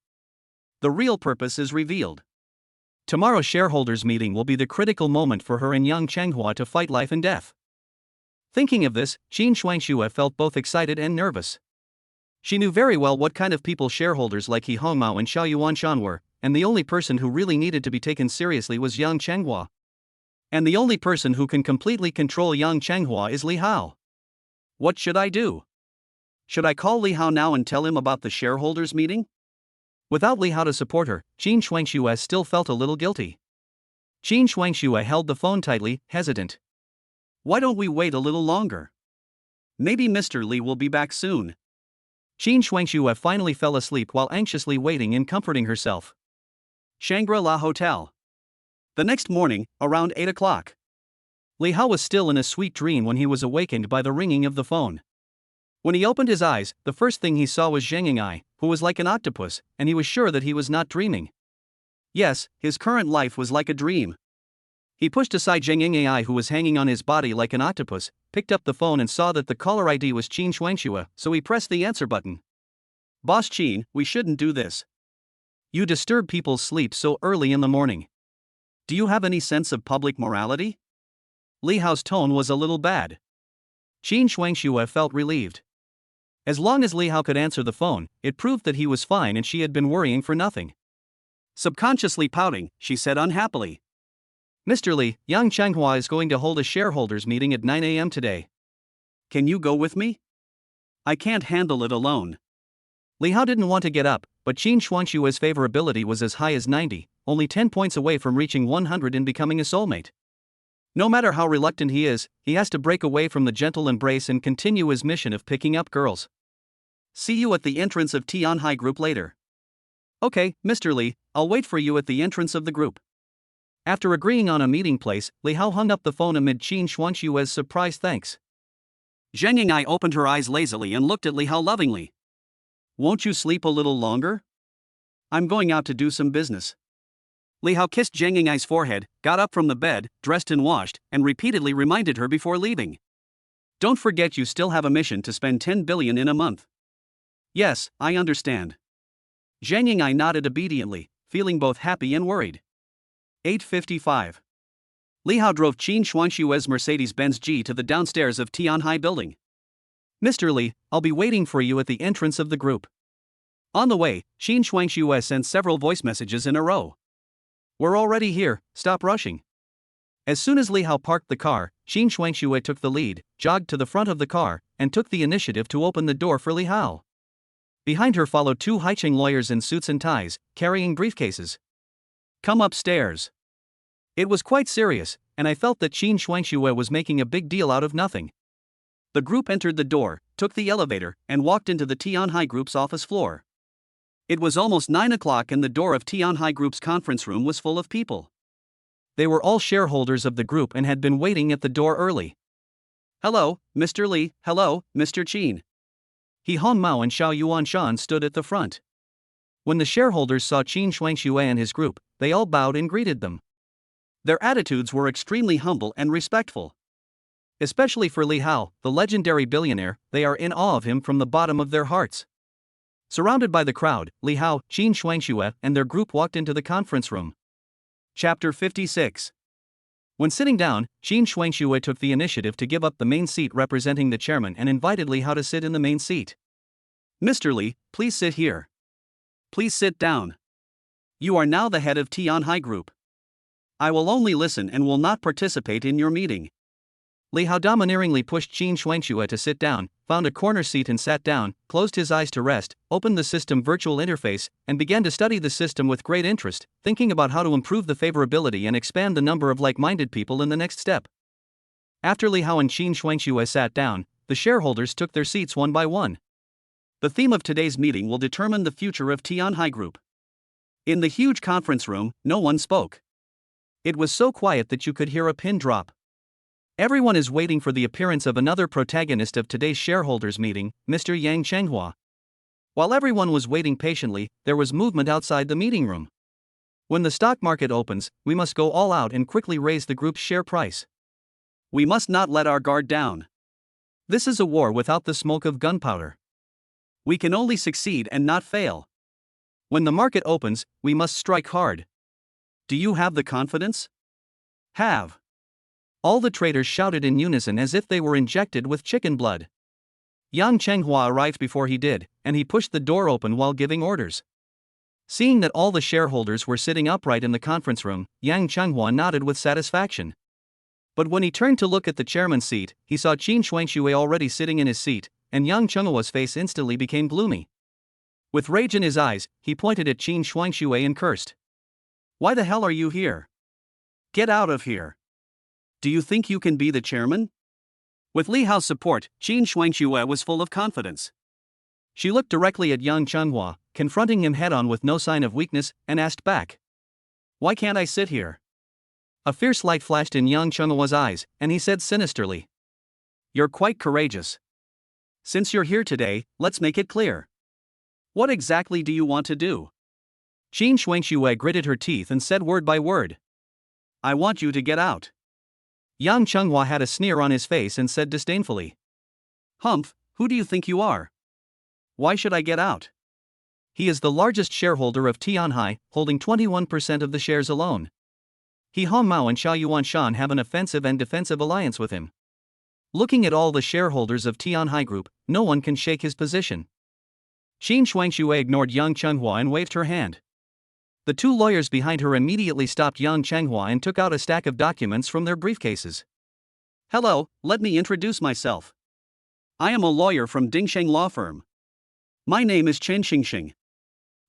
The real purpose is revealed. Tomorrow's shareholders' meeting will be the critical moment for her and Yang Chenghua to fight life and death. Thinking of this, Qin Shuangxue felt both excited and nervous. She knew very well what kind of people shareholders like He Hongmao and Xiao Yuanshan were, and the only person who really needed to be taken seriously was Yang Chenghua. And the only person who can completely control Yang Chenghua is Li Hao. What should I do? Should I call Li Hao now and tell him about the shareholders' meeting? Without Li Hao to support her, Qin Shuangxue still felt a little guilty. Qin Shuangxue held the phone tightly, hesitant. Why don't we wait a little longer? Maybe Mr. Li will be back soon. Qin Shuangxue finally fell asleep while anxiously waiting and comforting herself. Shangri-La Hotel. The next morning, around 8 o'clock. Li Hao was still in a sweet dream when he was awakened by the ringing of the phone. When he opened his eyes, the first thing he saw was Zheng Ying'ai, who was like an octopus, and he was sure that he was not dreaming. Yes, his current life was like a dream. He pushed aside Zheng Ying'ai, who was hanging on his body like an octopus, picked up the phone and saw that the caller ID was Qin Shuangxue, so he pressed the answer button. Boss Qin, we shouldn't do this. You disturb people's sleep so early in the morning. Do you have any sense of public morality? Li Hao's tone was a little bad. Qin Shuangxue felt relieved. As long as Li Hao could answer the phone, it proved that he was fine and she had been worrying for nothing. Subconsciously pouting, she said unhappily. Mr. Li, Yang Chenghua is going to hold a shareholders meeting at 9 a.m. today. Can you go with me? I can't handle it alone. Li Hao didn't want to get up, but Qin Shuangxue's favorability was as high as 90, only 10 points away from reaching 100 and becoming a soulmate. No matter how reluctant he is, he has to break away from the gentle embrace and continue his mission of picking up girls. See you at the entrance of Tianhai Group later. Okay, Mr. Li, I'll wait for you at the entrance of the group. After agreeing on a meeting place, Li Hao hung up the phone amid Qin Shuangxue's surprise thanks. Zheng Ying'ai opened her eyes lazily and looked at Li Hao lovingly. Won't you sleep a little longer? I'm going out to do some business. Li Hao kissed Zheng Ying'ai's forehead, got up from the bed, dressed and washed, and repeatedly reminded her before leaving. Don't forget you still have a mission to spend 10 billion in a month. Yes, I understand. Zheng Ying'ai nodded obediently, feeling both happy and worried. 8:55. Li Hao drove Qin Shuangxue's Mercedes-Benz G to the downstairs of Tianhai building. Mr. Li, I'll be waiting for you at the entrance of the group. On the way, Qin Shuangxue sent several voice messages in a row. We're already here, stop rushing. As soon as Li Hao parked the car, Qin Shuangxue took the lead, jogged to the front of the car, and took the initiative to open the door for Li Hao. Behind her followed two Haicheng lawyers in suits and ties, carrying briefcases. Come upstairs. It was quite serious, and I felt that Qin Shuangxue was making a big deal out of nothing. The group entered the door, took the elevator, and walked into the Tianhai Group's office floor. It was almost 9 o'clock and the door of Tianhai Group's conference room was full of people. They were all shareholders of the group and had been waiting at the door early. Hello, Mr. Li, hello, Mr. Qin. He Hongmao and Xiao Yuanshan stood at the front. When the shareholders saw Qin Shuangxue and his group, they all bowed and greeted them. Their attitudes were extremely humble and respectful. Especially for Li Hao, the legendary billionaire, they are in awe of him from the bottom of their hearts. Surrounded by the crowd, Li Hao, Qin Shuangxue, and their group walked into the conference room. Chapter 56. When sitting down, Qin Shuangxue took the initiative to give up the main seat representing the chairman and invited Li Hao to sit in the main seat. Mr. Li, please sit here. Please sit down. You are now the head of Tianhai Group. I will only listen and will not participate in your meeting. Li Hao domineeringly pushed Qin Shuangxue to sit down, found a corner seat and sat down, closed his eyes to rest, opened the system virtual interface, and began to study the system with great interest, thinking about how to improve the favorability and expand the number of like-minded people in the next step. After Li Hao and Qin Shuangxue sat down, the shareholders took their seats one by one. The theme of today's meeting will determine the future of Tianhai Group. In the huge conference room, no one spoke. It was so quiet that you could hear a pin drop. Everyone is waiting for the appearance of another protagonist of today's shareholders meeting, Mr. Yang Chenghua. While everyone was waiting patiently, there was movement outside the meeting room. When the stock market opens, we must go all out and quickly raise the group's share price. We must not let our guard down. This is a war without the smoke of gunpowder. We can only succeed and not fail. When the market opens, we must strike hard. Do you have the confidence? Have. All the traders shouted in unison as if they were injected with chicken blood. Yang Chenghua arrived before he did, and he pushed the door open while giving orders. Seeing that all the shareholders were sitting upright in the conference room, Yang Chenghua nodded with satisfaction. But when he turned to look at the chairman's seat, he saw Qin Shuangxue already sitting in his seat, and Yang Chenghua's face instantly became gloomy. With rage in his eyes, he pointed at Qin Shuangxue and cursed. Why the hell are you here? Get out of here. Do you think you can be the chairman? With Li Hao's support, Qin Shuangxue was full of confidence. She looked directly at Yang Chenghua, confronting him head-on with no sign of weakness, and asked back. Why can't I sit here? A fierce light flashed in Yang Chenghua's eyes, and he said sinisterly. You're quite courageous. Since you're here today, let's make it clear. What exactly do you want to do? Qin Shuangxue gritted her teeth and said word by word. I want you to get out. Yang Chenghua had a sneer on his face and said disdainfully. Humph, who do you think you are? Why should I get out? He is the largest shareholder of Tianhai, holding 21% of the shares alone. He Hong Mao and Xiao Yuanshan have an offensive and defensive alliance with him. Looking at all the shareholders of Tianhai Group, no one can shake his position. Qin Shuangxue ignored Yang Chenghua and waved her hand. The two lawyers behind her immediately stopped Yang Chenghua and took out a stack of documents from their briefcases. Hello, let me introduce myself. I am a lawyer from Dingsheng Law Firm. My name is Chen Xingxing.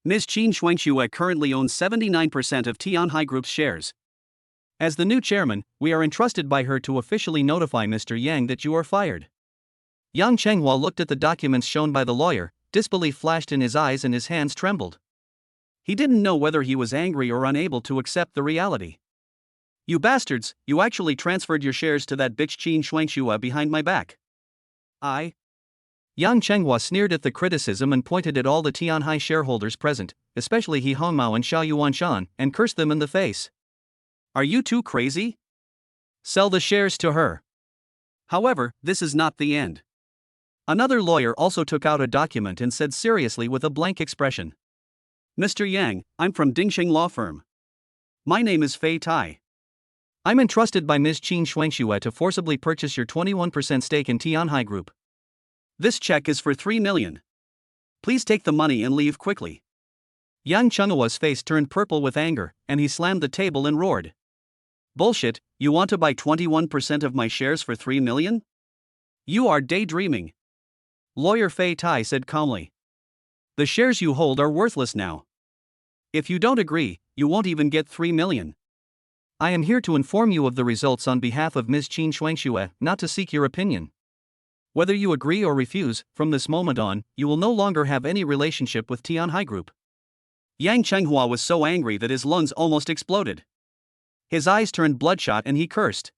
Ms. Qin Shuangxue currently owns 79% of Tianhai Group's shares. As the new chairman, we are entrusted by her to officially notify Mr. Yang that you are fired. Yang Chenghua looked at the documents shown by the lawyer, disbelief flashed in his eyes and his hands trembled. He didn't know whether he was angry or unable to accept the reality. You bastards, you actually transferred your shares to that bitch Qin Shuangxue behind my back. Yang Chenghua sneered at the criticism and pointed at all the Tianhai shareholders present, especially He Hongmao and Xiao Yuanshan, and cursed them in the face. Are you too crazy? Sell the shares to her. However, this is not the end. Another lawyer also took out a document and said seriously with a blank expression. Mr. Yang, I'm from Dingsheng Law Firm. My name is Fei Tai. I'm entrusted by Ms. Qin Shuangxue to forcibly purchase your 21% stake in Tianhai Group. This check is for 3 million. Please take the money and leave quickly. Yang Chenghua's face turned purple with anger, and he slammed the table and roared. Bullshit, you want to buy 21% of my shares for 3 million? You are daydreaming. Lawyer Fei Tai said calmly. The shares you hold are worthless now. If you don't agree, you won't even get 3 million. I am here to inform you of the results on behalf of Ms. Qin Shuangxue, not to seek your opinion. Whether you agree or refuse, from this moment on, you will no longer have any relationship with Tianhai Group. Yang Chenghua was so angry that his lungs almost exploded. His eyes turned bloodshot and he cursed.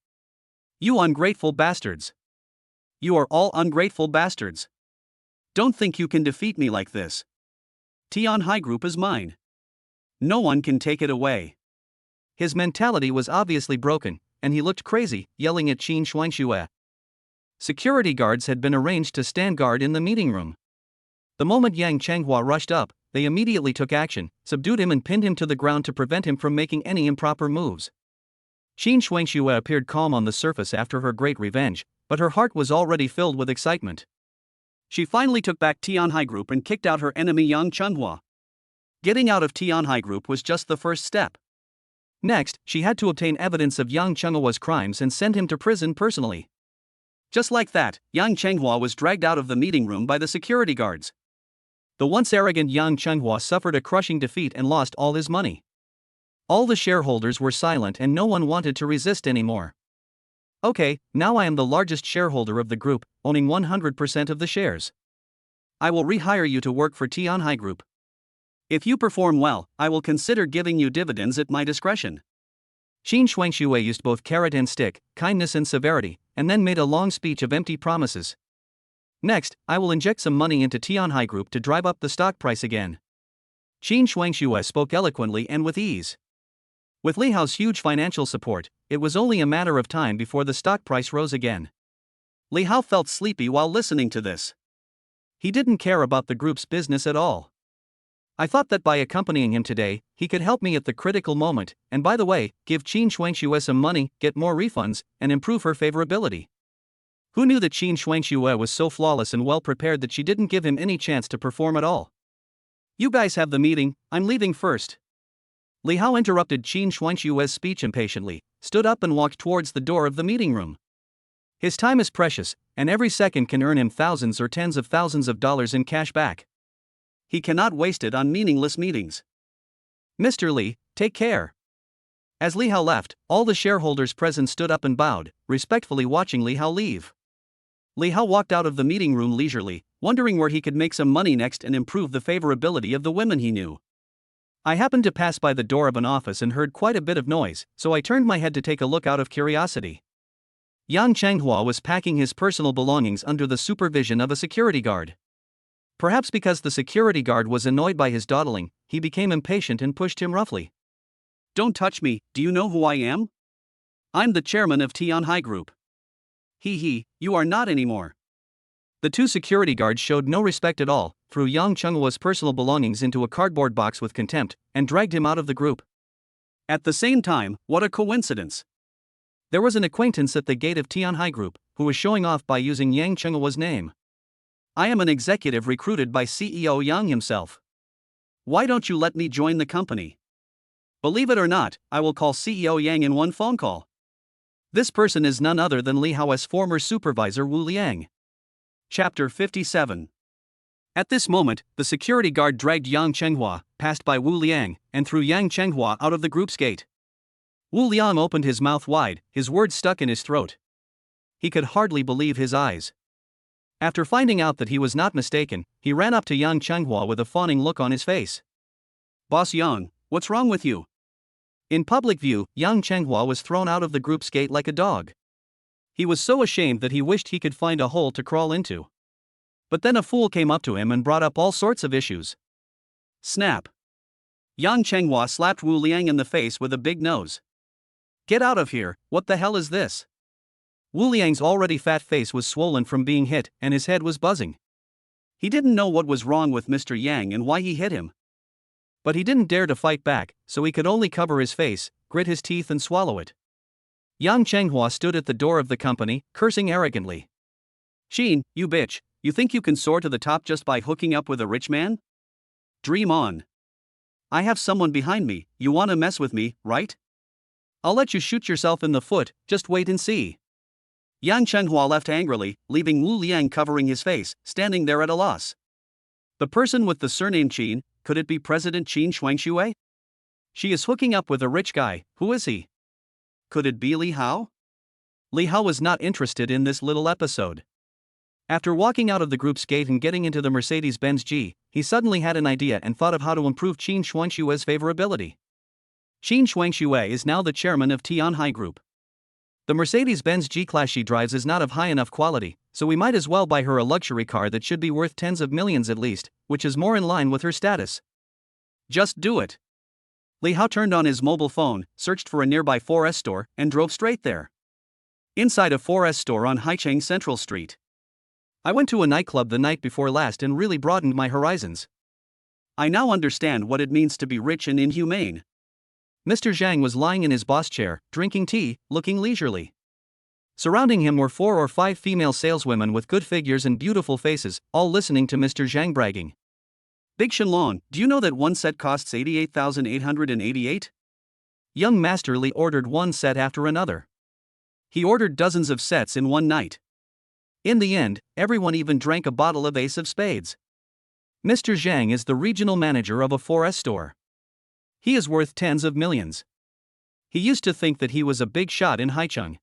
You ungrateful bastards. You are all ungrateful bastards. Don't think you can defeat me like this. Tianhai Group is mine. No one can take it away. His mentality was obviously broken, and he looked crazy, yelling at Qin Shuangxue. Security guards had been arranged to stand guard in the meeting room. The moment Yang Changhua rushed up, they immediately took action, subdued him and pinned him to the ground to prevent him from making any improper moves. Qin Shuangxue appeared calm on the surface after her great revenge, but her heart was already filled with excitement. She finally took back Tianhai Group and kicked out her enemy Yang Changhua. Getting out of Tianhai Group was just the first step. Next, she had to obtain evidence of Yang Chenghua's crimes and send him to prison personally. Just like that, Yang Changhua was dragged out of the meeting room by the security guards. The once arrogant Yang Changhua suffered a crushing defeat and lost all his money. All the shareholders were silent and no one wanted to resist anymore. Okay, now I am the largest shareholder of the group, owning 100% of the shares. I will rehire you to work for Tianhai Group. If you perform well, I will consider giving you dividends at my discretion. Qin Shuangxue used both carrot and stick, kindness and severity, and then made a long speech of empty promises. Next, I will inject some money into Tianhai Group to drive up the stock price again. Qin Shuangxue spoke eloquently and with ease. With Li Hao's huge financial support, it was only a matter of time before the stock price rose again. Li Hao felt sleepy while listening to this. He didn't care about the group's business at all. I thought that by accompanying him today, he could help me at the critical moment, and by the way, give Qin Shuangxue some money, get more refunds, and improve her favorability. Who knew that Qin Shuangxue was so flawless and well prepared that she didn't give him any chance to perform at all? You guys have the meeting, I'm leaving first. Li Hao interrupted Qin Shuangxue's speech impatiently, stood up and walked towards the door of the meeting room. His time is precious, and every second can earn him thousands or tens of thousands of dollars in cash back. He cannot waste it on meaningless meetings. Mr. Li, take care. As Li Hao left, all the shareholders present stood up and bowed, respectfully watching Li Hao leave. Li Hao walked out of the meeting room leisurely, wondering where he could make some money next and improve the favorability of the women he knew. I happened to pass by the door of an office and heard quite a bit of noise, so I turned my head to take a look out of curiosity. Yang Changhua was packing his personal belongings under the supervision of a security guard. Perhaps because the security guard was annoyed by his dawdling, he became impatient and pushed him roughly. Don't touch me, do you know who I am? I'm the chairman of Tianhai Group. You are not anymore. The two security guards showed no respect at all, threw Yang Chenghua's personal belongings into a cardboard box with contempt, and dragged him out of the group. At the same time, what a coincidence! There was an acquaintance at the gate of Tianhai Group, who was showing off by using Yang Chenghua's name. I am an executive recruited by CEO Yang himself. Why don't you let me join the company? Believe it or not, I will call CEO Yang in one phone call. This person is none other than Li Hao's former supervisor Wu Liang. Chapter 57. At this moment, the security guard dragged Yang Changhua, passed by Wu Liang, and threw Yang Changhua out of the group's gate. Wu Liang opened his mouth wide, his words stuck in his throat. He could hardly believe his eyes. After finding out that he was not mistaken, he ran up to Yang Changhua with a fawning look on his face. Boss Yang, what's wrong with you? In public view, Yang Changhua was thrown out of the group's gate like a dog. He was so ashamed that he wished he could find a hole to crawl into. But then a fool came up to him and brought up all sorts of issues. Snap! Yang Changhua slapped Wu Liang in the face with a big nose. Get out of here, what the hell is this? Wu Liang's already fat face was swollen from being hit, and his head was buzzing. He didn't know what was wrong with Mr. Yang and why he hit him. But he didn't dare to fight back, so he could only cover his face, grit his teeth and swallow it. Yang Changhua stood at the door of the company, cursing arrogantly. Qin, you bitch, you think you can soar to the top just by hooking up with a rich man? Dream on. I have someone behind me, you wanna mess with me, right? I'll let you shoot yourself in the foot, just wait and see. Yang Changhua left angrily, leaving Wu Liang covering his face, standing there at a loss. The person with the surname Qin, could it be President Qin Shuangxue? She is hooking up with a rich guy, who is he? Could it be Li Hao? Li Hao was not interested in this little episode. After walking out of the group's gate and getting into the Mercedes-Benz G, he suddenly had an idea and thought of how to improve Qin Shuangxue's favorability. Qin Shuangxue is now the chairman of Tianhai Group. The Mercedes-Benz G-Class she drives is not of high enough quality, so we might as well buy her a luxury car that should be worth tens of millions at least, which is more in line with her status. Just do it. Li Hao turned on his mobile phone, searched for a nearby 4S store, and drove straight there. Inside a 4S store on Haicheng Central Street. I went to a nightclub the night before last and really broadened my horizons. I now understand what it means to be rich and inhumane. Mr. Zhang was lying in his boss chair, drinking tea, looking leisurely. Surrounding him were 4 or 5 female saleswomen with good figures and beautiful faces, all listening to Mr. Zhang bragging. Big Shenlong, do you know that one set costs 88,888? Young Master Li ordered one set after another. He ordered dozens of sets in one night. In the end, everyone even drank a bottle of Ace of Spades. Mr. Zhang is the regional manager of a 4S store. He is worth tens of millions. He used to think that he was a big shot in Haicheng.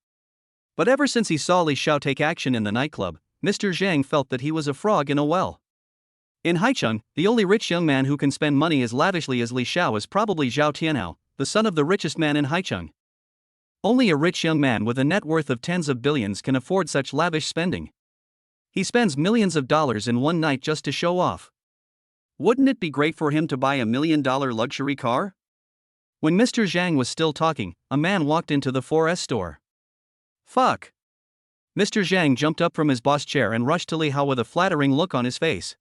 But ever since he saw Li Xiao take action in the nightclub, Mr. Zhang felt that he was a frog in a well. In Haicheng, the only rich young man who can spend money as lavishly as Li Xiao is probably Zhao Tianhao, the son of the richest man in Haicheng. Only a rich young man with a net worth of tens of billions can afford such lavish spending. He spends millions of dollars in one night just to show off. Wouldn't it be great for him to buy $1 million luxury car? When Mr. Zhang was still talking, a man walked into the 4S store. Fuck! Mr. Zhang jumped up from his boss chair and rushed to Li Hao with a flattering look on his face.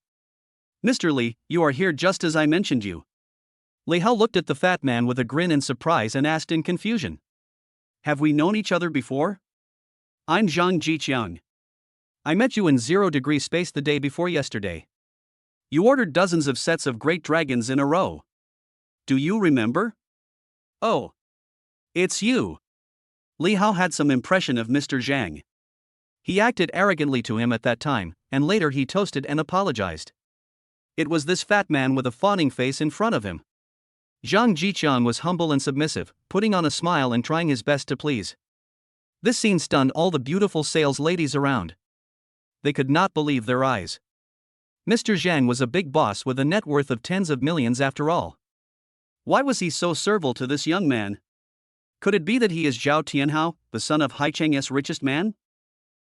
Mr. Li, you are here just as I mentioned you. Li Hao looked at the fat man with a grin in surprise and asked in confusion. Have we known each other before? I'm Zhang Jiqiang. I met you in 0 degree space the day before yesterday. You ordered dozens of sets of great dragons in a row. Do you remember? Oh. It's you. Li Hao had some impression of Mr. Zhang. He acted arrogantly to him at that time, and later he toasted and apologized. It was this fat man with a fawning face in front of him. Zhang Jiqiang was humble and submissive, putting on a smile and trying his best to please. This scene stunned all the beautiful sales ladies around. They could not believe their eyes. Mr. Zhang was a big boss with a net worth of tens of millions after all. Why was he so servile to this young man? Could it be that he is Zhao Tianhao, the son of Haicheng's richest man?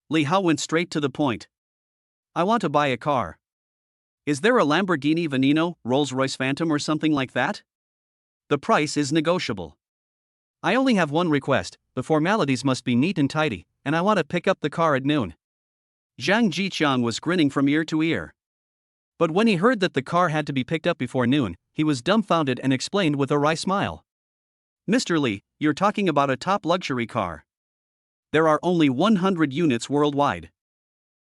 Li Hao went straight to the point. I want to buy a car. Is there a Lamborghini Veneno, Rolls-Royce Phantom or something like that? The price is negotiable. I only have one request, the formalities must be neat and tidy, and I want to pick up the car at noon. Zhang Jiqiang was grinning from ear to ear. But when he heard that the car had to be picked up before noon, he was dumbfounded and explained with a wry smile. Mr. Li, you're talking about a top luxury car. There are only 100 units worldwide.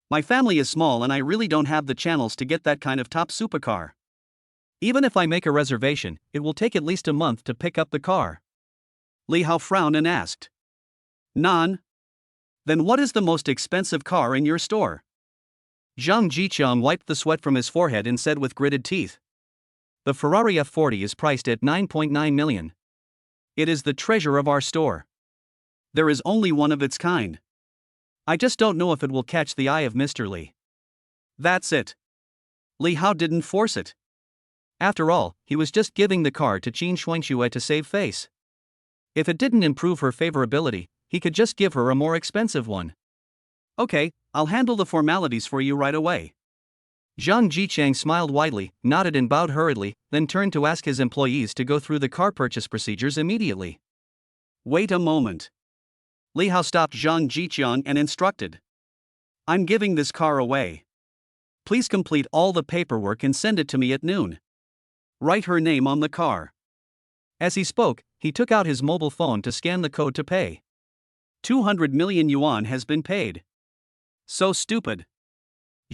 My family is small and I really don't have the channels to get that kind of top supercar. Even if I make a reservation, it will take at least a month to pick up the car. Li Hao frowned and asked. Nan? Then what is the most expensive car in your store? Zhang Jiqiang wiped the sweat from his forehead and said with gritted teeth. The Ferrari F40 is priced at 9.9 million. It is the treasure of our store. There is only one of its kind. I just don't know if it will catch the eye of Mr. Li. That's it. Li Hao didn't force it. After all, he was just giving the car to Qin Shuangxue to save face. If it didn't improve her favorability, he could just give her a more expensive one. Okay, I'll handle the formalities for you right away. Zhang Jiqiang smiled widely, nodded and bowed hurriedly, then turned to ask his employees to go through the car purchase procedures immediately. Wait a moment. Li Hao stopped Zhang Jiqiang and instructed. I'm giving this car away. Please complete all the paperwork and send it to me at noon. Write her name on the car. As he spoke, he took out his mobile phone to scan the code to pay. 200 million yuan has been paid. So stupid.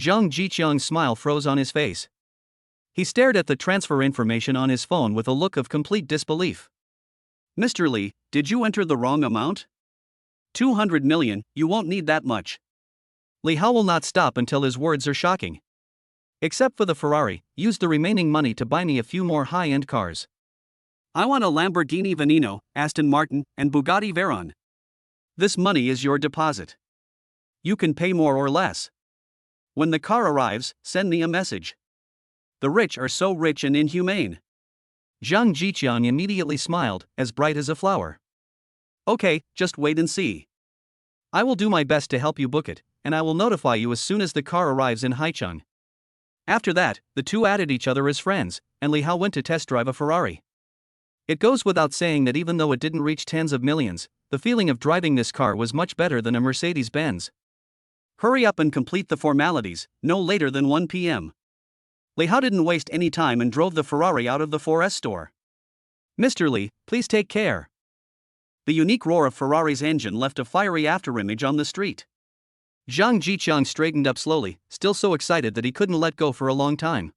Zhang Jiqiang's smile froze on his face. He stared at the transfer information on his phone with a look of complete disbelief. Mr. Li, did you enter the wrong amount? 200 million, you won't need that much. Li Hao will not stop until his words are shocking. Except for the Ferrari, use the remaining money to buy me a few more high-end cars. I want a Lamborghini Veneno, Aston Martin, and Bugatti Veyron. This money is your deposit. You can pay more or less. When the car arrives, send me a message. The rich are so rich and inhumane. Zhang Jiqiang immediately smiled, as bright as a flower. Okay, just wait and see. I will do my best to help you book it, and I will notify you as soon as the car arrives in Haicheng. After that, the two added each other as friends, and Li Hao went to test drive a Ferrari. It goes without saying that even though it didn't reach tens of millions, the feeling of driving this car was much better than a Mercedes-Benz. Hurry up and complete the formalities, no later than 1 p.m. Li Hao didn't waste any time and drove the Ferrari out of the 4S store. Mr. Li, please take care. The unique roar of Ferrari's engine left a fiery afterimage on the street. Zhang Jiqiang straightened up slowly, still so excited that he couldn't let go for a long time.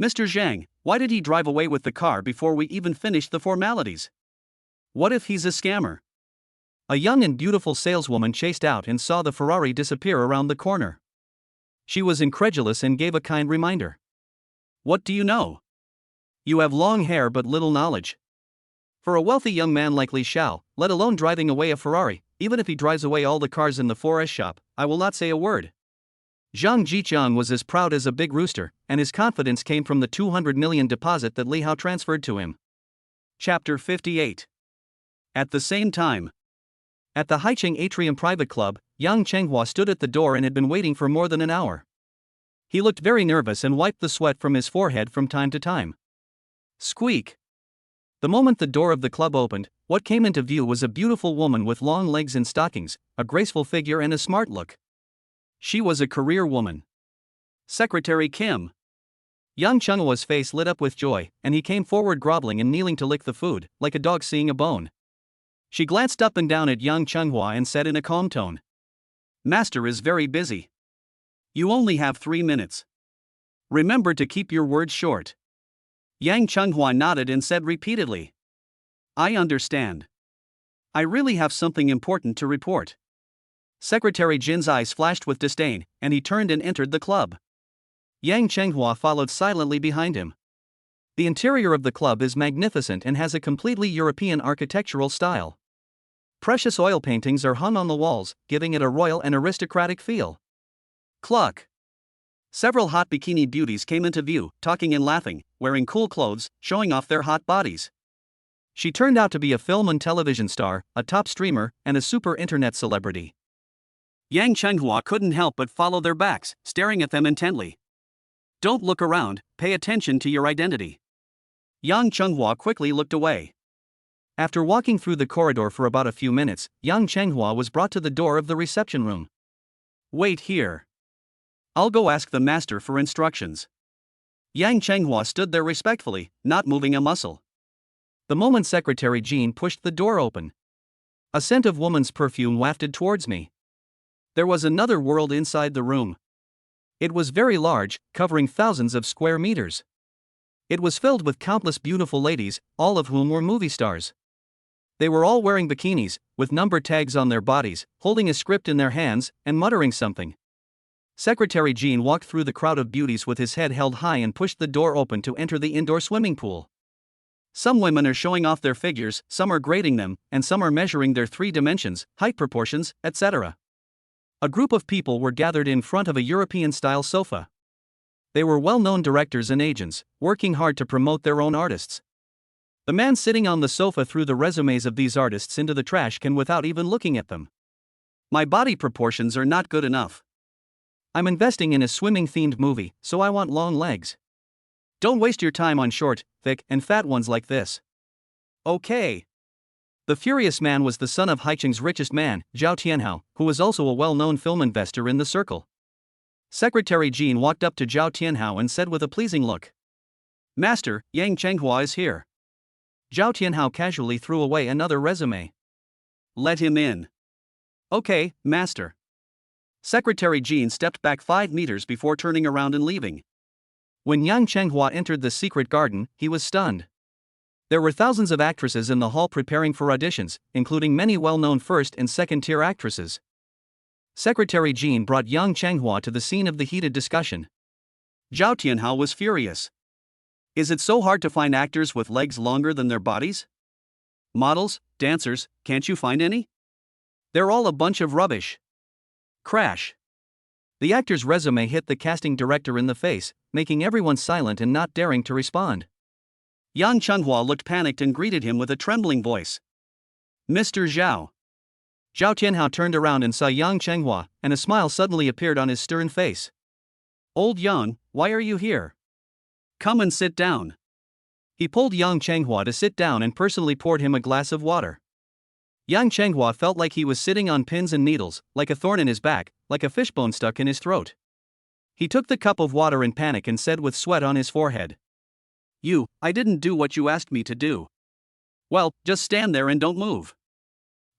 Mr. Zhang, why did he drive away with the car before we even finished the formalities? What if he's a scammer? A young and beautiful saleswoman chased out and saw the Ferrari disappear around the corner. She was incredulous and gave a kind reminder. What do you know? You have long hair but little knowledge. For a wealthy young man like Li Xiao, let alone driving away a Ferrari, even if he drives away all the cars in the 4S shop, I will not say a word. Zhang Jiqiang was as proud as a big rooster, and his confidence came from the 200 million deposit that Li Hao transferred to him. Chapter 58. At the same time. At the Haicheng Atrium Private Club, Yang Chenghua stood at the door and had been waiting for more than an hour. He looked very nervous and wiped the sweat from his forehead from time to time. Squeak! The moment the door of the club opened, what came into view was a beautiful woman with long legs and stockings, a graceful figure and a smart look. She was a career woman. Secretary Kim. Yang Chenghua's face lit up with joy, and he came forward groveling and kneeling to lick the food, like a dog seeing a bone. She glanced up and down at Yang Chenghua and said in a calm tone. Master is very busy. You only have 3 minutes. Remember to keep your words short. Yang Chenghua nodded and said repeatedly. I understand. I really have something important to report. Secretary Jin's eyes flashed with disdain, and he turned and entered the club. Yang Chenghua followed silently behind him. The interior of the club is magnificent and has a completely European architectural style. Precious oil paintings are hung on the walls, giving it a royal and aristocratic feel. Cluck! Several hot bikini beauties came into view, talking and laughing, wearing cool clothes, showing off their hot bodies. She turned out to be a film and television star, a top streamer, and a super internet celebrity. Yang Chenghua couldn't help but follow their backs, staring at them intently. Don't look around, pay attention to your identity. Yang Chenghua quickly looked away. After walking through the corridor for about a few minutes, Yang Chenghua was brought to the door of the reception room. Wait here. I'll go ask the master for instructions. Yang Chenghua stood there respectfully, not moving a muscle. The moment Secretary Jean pushed the door open, a scent of woman's perfume wafted towards me. There was another world inside the room. It was very large, covering thousands of square meters. It was filled with countless beautiful ladies, all of whom were movie stars. They were all wearing bikinis, with number tags on their bodies, holding a script in their hands, and muttering something. Secretary Jean walked through the crowd of beauties with his head held high and pushed the door open to enter the indoor swimming pool. Some women are showing off their figures, some are grading them, and some are measuring their 3 dimensions, height proportions, etc. A group of people were gathered in front of a European-style sofa. They were well-known directors and agents, working hard to promote their own artists. The man sitting on the sofa threw the resumes of these artists into the trash can without even looking at them. My body proportions are not good enough. I'm investing in a swimming-themed movie, so I want long legs. Don't waste your time on short, thick, and fat ones like this. Okay. The furious man was the son of Haicheng's richest man, Zhao Tianhao, who was also a well-known film investor in the circle. Secretary Jean walked up to Zhao Tianhao and said with a pleasing look. Master, Yang Chenghua is here. Zhao Tianhao casually threw away another resume. Let him in. Okay, master. Secretary Jean stepped back 5 meters before turning around and leaving. When Yang Chenghua entered the secret garden, he was stunned. There were thousands of actresses in the hall preparing for auditions, including many well-known first- and second-tier actresses. Secretary Jean brought Yang Chenghua to the scene of the heated discussion. Zhao Tianhao was furious. Is it so hard to find actors with legs longer than their bodies? Models, dancers, can't you find any? They're all a bunch of rubbish. Crash. The actor's resume hit the casting director in the face, making everyone silent and not daring to respond. Yang Chenghua looked panicked and greeted him with a trembling voice. Mr. Zhao. Zhao Tianhao turned around and saw Yang Chenghua, and a smile suddenly appeared on his stern face. Old Yang, why are you here? Come and sit down. He pulled Yang Chenghua to sit down and personally poured him a glass of water. Yang Chenghua felt like he was sitting on pins and needles, like a thorn in his back, like a fishbone stuck in his throat. He took the cup of water in panic and said with sweat on his forehead, I didn't do what you asked me to do. Well, just stand there and don't move.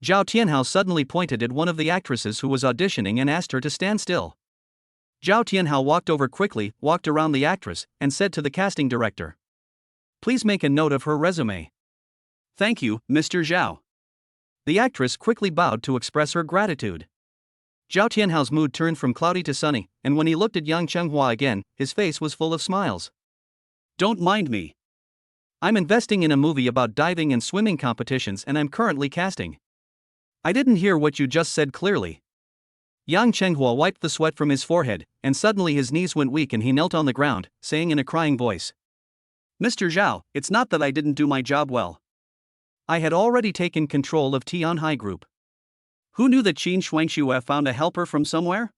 Zhao Tianhao suddenly pointed at one of the actresses who was auditioning and asked her to stand still. Zhao Tianhao walked over quickly, walked around the actress, and said to the casting director, "Please make a note of her resume." "Thank you, Mr. Zhao." The actress quickly bowed to express her gratitude. Zhao Tianhao's mood turned from cloudy to sunny, and when he looked at Yang Chenghua again, his face was full of smiles. "Don't mind me. I'm investing in a movie about diving and swimming competitions and I'm currently casting." "I didn't hear what you just said clearly." Yang Chenghua wiped the sweat from his forehead, and suddenly his knees went weak and he knelt on the ground, saying in a crying voice, "Mr. Zhao, it's not that I didn't do my job well. I had already taken control of Tianhai Group. Who knew that Qin Shuangxue found a helper from somewhere?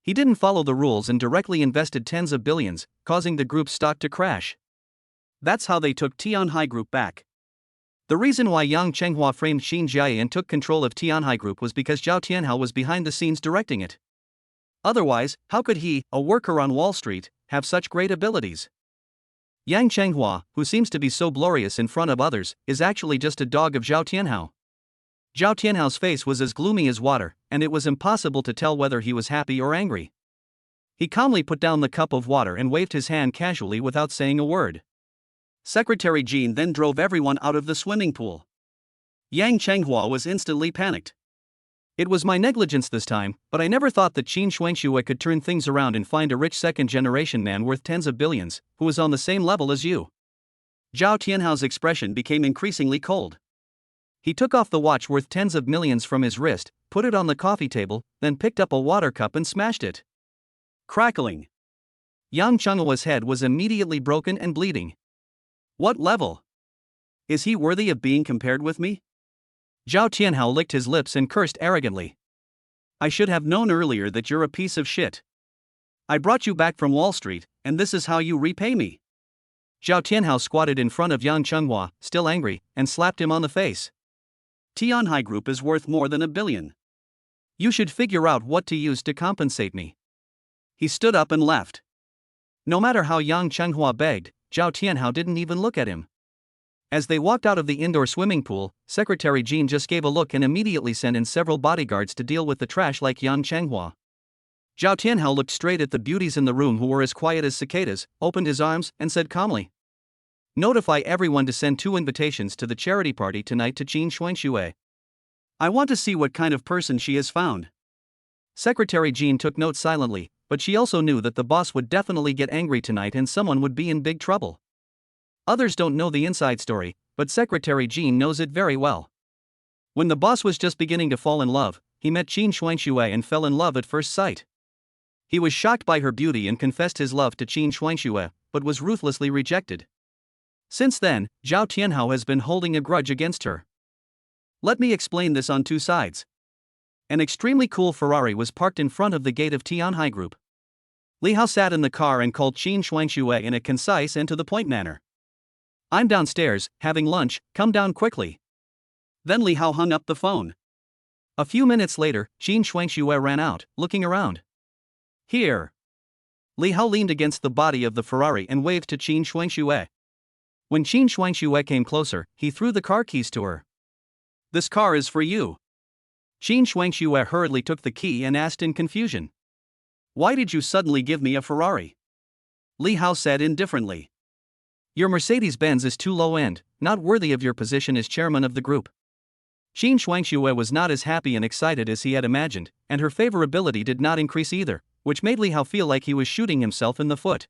He didn't follow the rules and directly invested tens of billions, causing the group's stock to crash. That's how they took Tianhai Group back." The reason why Yang Chenghua framed Qin Jiaye and took control of Tianhai Group was because Zhao Tianhao was behind the scenes directing it. Otherwise, how could he, a worker on Wall Street, have such great abilities? Yang Chenghua, who seems to be so glorious in front of others, is actually just a dog of Zhao Tianhao. Zhao Tianhao's face was as gloomy as water, and it was impossible to tell whether he was happy or angry. He calmly put down the cup of water and waved his hand casually without saying a word. Secretary Jean then drove everyone out of the swimming pool. Yang Chenghua was instantly panicked. "It was my negligence this time, but I never thought that Qin Shuangxue could turn things around and find a rich second-generation man worth tens of billions, who was on the same level as you." Zhao Tianhao's expression became increasingly cold. He took off the watch worth tens of millions from his wrist, put it on the coffee table, then picked up a water cup and smashed it. Crackling. Yang Chenghua's head was immediately broken and bleeding. "What level? Is he worthy of being compared with me?" Zhao Tianhao licked his lips and cursed arrogantly. "I should have known earlier that you're a piece of shit. I brought you back from Wall Street, and this is how you repay me." Zhao Tianhao squatted in front of Yang Chenghua, still angry, and slapped him on the face. "Tianhai Group is worth more than $1 billion. You should figure out what to use to compensate me." He stood up and left. No matter how Yang Chenghua begged, Zhao Tianhao didn't even look at him. As they walked out of the indoor swimming pool, Secretary Jean just gave a look and immediately sent in several bodyguards to deal with the trash like Yang Chenghua. Zhao Tianhao looked straight at the beauties in the room who were as quiet as cicadas, opened his arms, and said calmly, "Notify everyone to send 2 invitations to the charity party tonight to Qin Shuangxue. I want to see what kind of person she has found." Secretary Jean took note silently, but she also knew that the boss would definitely get angry tonight and someone would be in big trouble. Others don't know the inside story, but Secretary Jean knows it very well. When the boss was just beginning to fall in love, he met Qin Shuangxue and fell in love at first sight. He was shocked by her beauty and confessed his love to Qin Shuangxue, but was ruthlessly rejected. Since then, Zhao Tianhao has been holding a grudge against her. Let me explain this on 2 sides. An extremely cool Ferrari was parked in front of the gate of Tianhai Group. Li Hao sat in the car and called Qin Shuangxue in a concise and to-the-point manner. "I'm downstairs, having lunch, come down quickly." Then Li Hao hung up the phone. A few minutes later, Qin Shuangxue ran out, looking around. "Here." Li Hao leaned against the body of the Ferrari and waved to Qin Shuangxue. When Qin Shuangxue came closer, he threw the car keys to her. "This car is for you." Qin Shuangxue hurriedly took the key and asked in confusion, "Why did you suddenly give me a Ferrari?" Li Hao said indifferently, "Your Mercedes-Benz is too low-end, not worthy of your position as chairman of the group." Qin Shuangxue was not as happy and excited as he had imagined, and her favorability did not increase either, which made Li Hao feel like he was shooting himself in the foot.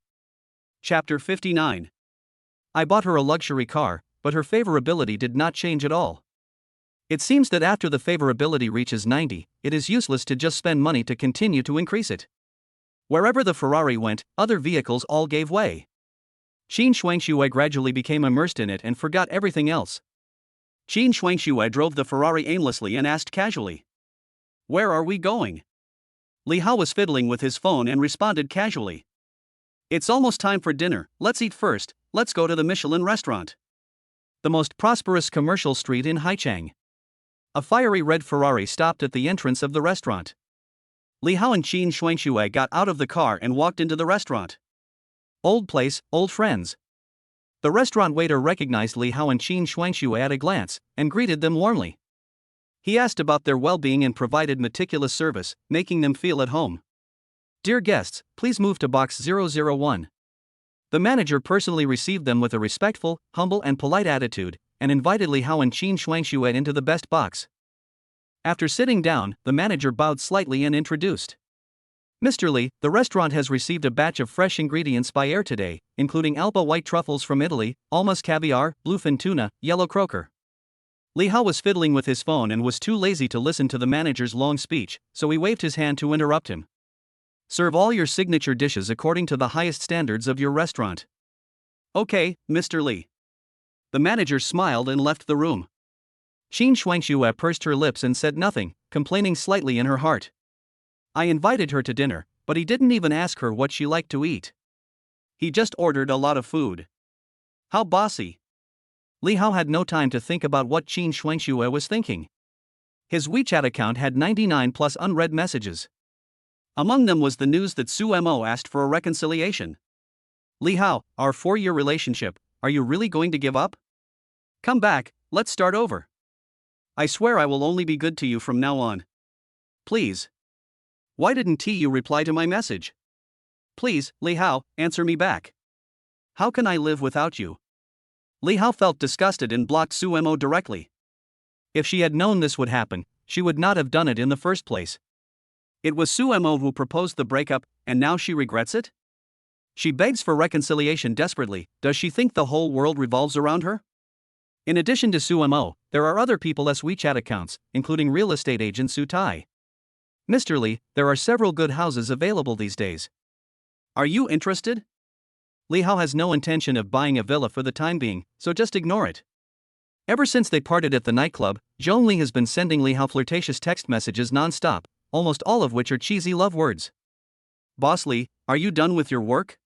Chapter 59. I bought her a luxury car, but her favorability did not change at all. It seems that after the favorability reaches 90, it is useless to just spend money to continue to increase it. Wherever the Ferrari went, other vehicles all gave way. Qin Shuangxue gradually became immersed in it and forgot everything else. Qin Shuangxue drove the Ferrari aimlessly and asked casually, "Where are we going?" Li Hao was fiddling with his phone and responded casually, "It's almost time for dinner, let's eat first, let's go to the Michelin restaurant. The most prosperous commercial street in Haichang. A fiery red Ferrari stopped at the entrance of the restaurant. Li Hao and Qin Shuangxue got out of the car and walked into the restaurant. Old place, old friends. The restaurant waiter recognized Li Hao and Qin Shuangxue at a glance and greeted them warmly. He asked about their well-being and provided meticulous service, making them feel at home. "Dear guests, please move to box 001. The manager personally received them with a respectful, humble and polite attitude, and invited Li Hao and Qin Shuangxue into the best box. After sitting down, the manager bowed slightly and introduced. "Mr. Li, the restaurant has received a batch of fresh ingredients by air today, including Alba white truffles from Italy, Alma's caviar, bluefin tuna, yellow croaker." Li Hao was fiddling with his phone and was too lazy to listen to the manager's long speech, so he waved his hand to interrupt him. "Serve all your signature dishes according to the highest standards of your restaurant." "Okay, Mr. Li." The manager smiled and left the room. Qin Shuangxue pursed her lips and said nothing, complaining slightly in her heart. "I invited her to dinner, but he didn't even ask her what she liked to eat. He just ordered a lot of food. How bossy." Li Hao had no time to think about what Qin Shuangxue was thinking. His WeChat account had 99 plus unread messages. Among them was the news that Su Mo asked for a reconciliation. "Li Hao, our 4-year relationship, are you really going to give up? Come back, let's start over. I swear I will only be good to you from now on. Please. Why didn't you reply to my message? Please, Li Hao, answer me back. How can I live without you?" Li Hao felt disgusted and blocked Su Mo directly. If she had known this would happen, she would not have done it in the first place. It was Su Mo who proposed the breakup, and now she regrets it? She begs for reconciliation desperately. Does she think the whole world revolves around her? In addition to Su Mo, there are other people's WeChat accounts, including real estate agent Su Tai. "Mr. Li, there are several good houses available these days. Are you interested?" Li Hao has no intention of buying a villa for the time being, so just ignore it. Ever since they parted at the nightclub, Zhong Li has been sending Li Hao flirtatious text messages non-stop, almost all of which are cheesy love words. "Boss Li, are you done with your work?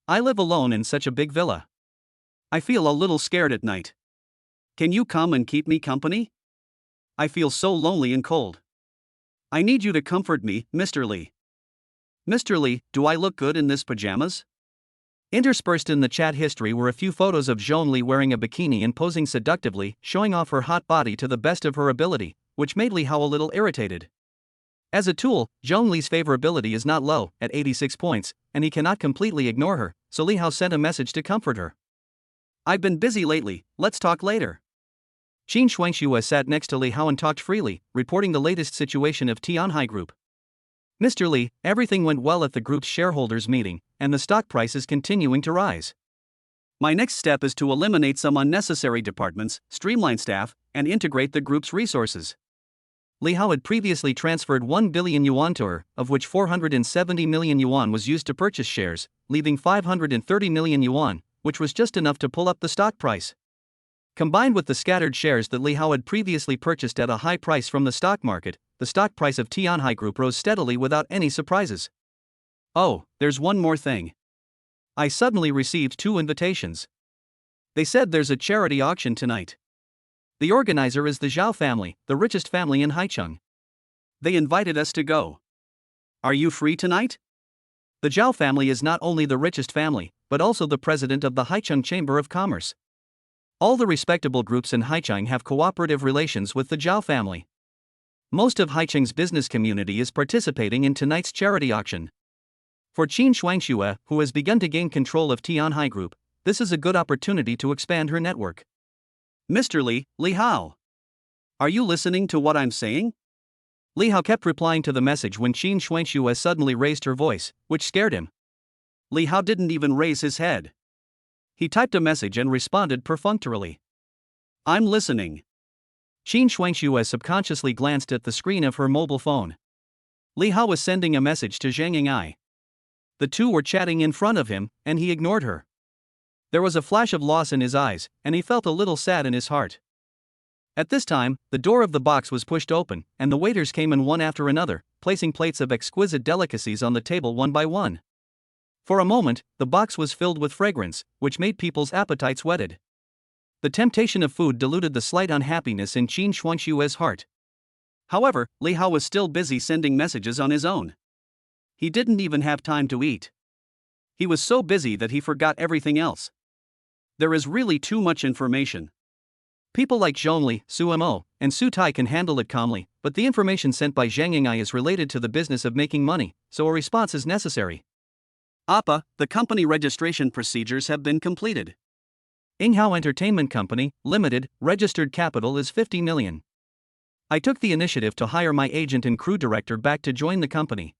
I live alone in such a big villa. I feel a little scared at night. Can you come and keep me company? I feel so lonely and cold. I need you to comfort me, Mr. Li. Mr. Li, do I look good in this pajamas?" Interspersed in the chat history were a few photos of Zhong Li wearing a bikini and posing seductively, showing off her hot body to the best of her ability, which made Li Hao a little irritated. As a tool, Zhong Li's favorability is not low, at 86 points, and he cannot completely ignore her, so Li Hao sent a message to comfort her. "I've been busy lately, let's talk later." Qin Shuangxue sat next to Li Hao and talked freely, reporting the latest situation of Tianhai Group. "Mr. Li, everything went well at the group's shareholders meeting, and the stock price is continuing to rise. My next step is to eliminate some unnecessary departments, streamline staff, and integrate the group's resources." Li Hao had previously transferred 1 billion yuan to her, of which 470 million yuan was used to purchase shares, leaving 530 million yuan, which was just enough to pull up the stock price. Combined with the scattered shares that Li Hao had previously purchased at a high price from the stock market, the stock price of Tianhai Group rose steadily without any surprises. "Oh, there's one more thing. I suddenly received 2 invitations. They said there's a charity auction tonight. The organizer is the Zhao family, the richest family in Haicheng. They invited us to go. Are you free tonight?" The Zhao family is not only the richest family, but also the president of the Haicheng Chamber of Commerce. All the respectable groups in Haicheng have cooperative relations with the Zhao family. Most of Haicheng's business community is participating in tonight's charity auction. For Qin Shuangxue, who has begun to gain control of Tianhai Group, this is a good opportunity to expand her network. "Mr. Li, Li Hao. Are you listening to what I'm saying?" Li Hao kept replying to the message when Qin Shuangxue suddenly raised her voice, which scared him. Li Hao didn't even raise his head. He typed a message and responded perfunctorily. "I'm listening." Qin Shuangxue subconsciously glanced at the screen of her mobile phone. Li Hao was sending a message to Zhang Ying'ai. The two were chatting in front of him, and he ignored her. There was a flash of loss in his eyes, and he felt a little sad in his heart. At this time, the door of the box was pushed open, and the waiters came in one after another, placing plates of exquisite delicacies on the table one by one. For a moment, the box was filled with fragrance, which made people's appetites whetted. The temptation of food diluted the slight unhappiness in Qin Shuangshue's heart. However, Li Hao was still busy sending messages on his own. He didn't even have time to eat. He was so busy that he forgot everything else. There is really too much information. People like Zhongli, Su Mo, and Su Tai can handle it calmly, but the information sent by Zhang Ying'ai is related to the business of making money, so a response is necessary. Appa, the company registration procedures have been completed. Yinghao Entertainment Company, Limited, registered capital is 50 million. I took the initiative to hire my agent and crew director back to join the company.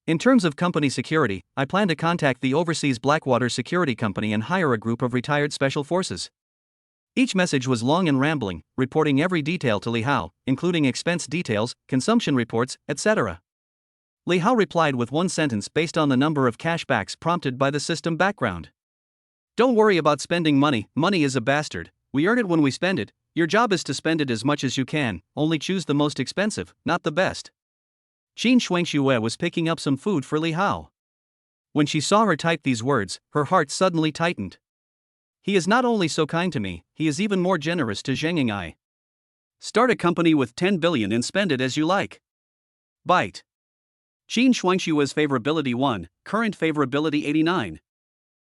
In terms of company security, I plan to contact the overseas Blackwater Security Company and hire a group of retired special forces. Each message was long and rambling, reporting every detail to Li Hao, including expense details, consumption reports, etc. Li Hao replied with one sentence based on the number of cashbacks prompted by the system background. Don't worry about spending money, money is a bastard, we earn it when we spend it, your job is to spend it as much as you can, only choose the most expensive, not the best. Qin Shuangxue was picking up some food for Li Hao. When she saw her type these words, her heart suddenly tightened. He is not only so kind to me, he is even more generous to Zhang Ying'ai. Start a company with 10 billion and spend it as you like. Bite. Qin Shuangshue's favorability 1, current favorability 89.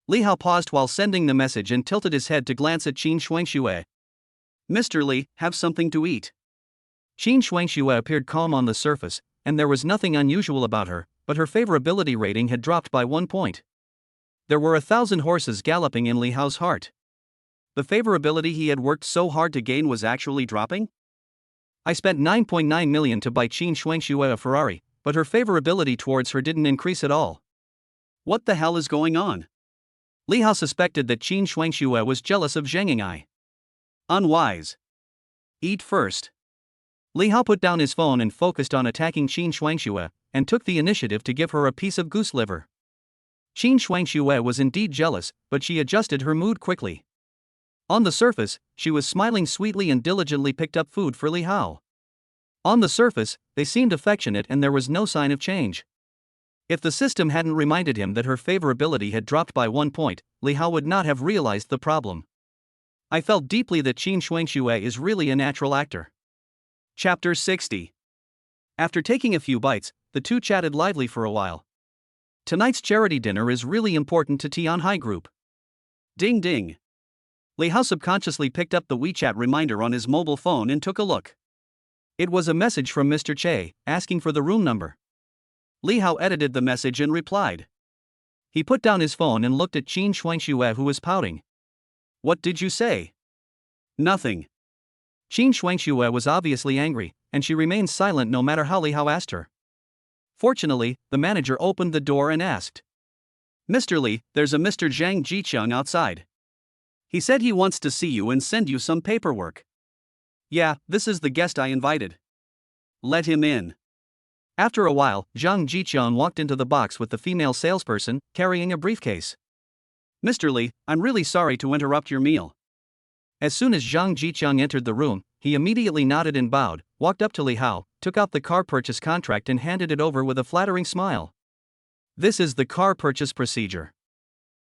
Li Hao paused while sending the message and tilted his head to glance at Qin Shuangxue. Mr. Li, have something to eat. Qin Shuangxue appeared calm on the surface, and there was nothing unusual about her, but her favorability rating had dropped by 1 point. There were 1,000 horses galloping in Li Hao's heart. The favorability he had worked so hard to gain was actually dropping? I spent 9.9 million to buy Qin Shuangxue a Ferrari, but her favorability towards her didn't increase at all. What the hell is going on? Li Hao suspected that Qin Shuangxue was jealous of Zhang Ying'ai. Unwise. Eat first. Li Hao put down his phone and focused on attacking Qin Shuangxue, and took the initiative to give her a piece of goose liver. Qin Shuangxue was indeed jealous, but she adjusted her mood quickly. On the surface, she was smiling sweetly and diligently picked up food for Li Hao. On the surface, they seemed affectionate and there was no sign of change. If the system hadn't reminded him that her favorability had dropped by 1 point, Li Hao would not have realized the problem. I felt deeply that Qin Shuangxue is really a natural actor. Chapter 60. After taking a few bites, the two chatted lively for a while. Tonight's charity dinner is really important to Tianhai Group. Ding ding. Li Hao subconsciously picked up the WeChat reminder on his mobile phone and took a look. It was a message from Mr. Che, asking for the room number. Li Hao edited the message and replied. He put down his phone and looked at Qin Shuangxue, who was pouting. What did you say? Nothing. Qin Shuangxue was obviously angry, and she remained silent no matter how Li Hao asked her. Fortunately, the manager opened the door and asked. Mr. Li, there's a Mr. Zhang Jiqiang outside. He said he wants to see you and send you some paperwork. Yeah, this is the guest I invited. Let him in. After a while, Zhang Jiqiang walked into the box with the female salesperson, carrying a briefcase. Mr. Li, I'm really sorry to interrupt your meal. As soon as Zhang Jiqiang entered the room, he immediately nodded and bowed, walked up to Li Hao, took out the car purchase contract and handed it over with a flattering smile. This is the car purchase procedure.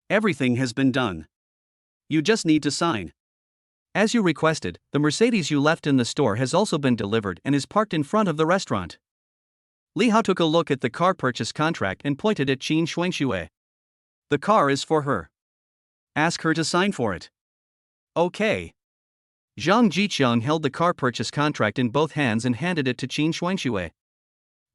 Everything has been done. You just need to sign. As you requested, the Mercedes you left in the store has also been delivered and is parked in front of the restaurant. Li Hao took a look at the car purchase contract and pointed at Qin Shuangxue. The car is for her. Ask her to sign for it. Okay. Zhang Jiqiang held the car purchase contract in both hands and handed it to Qin Shuangxue.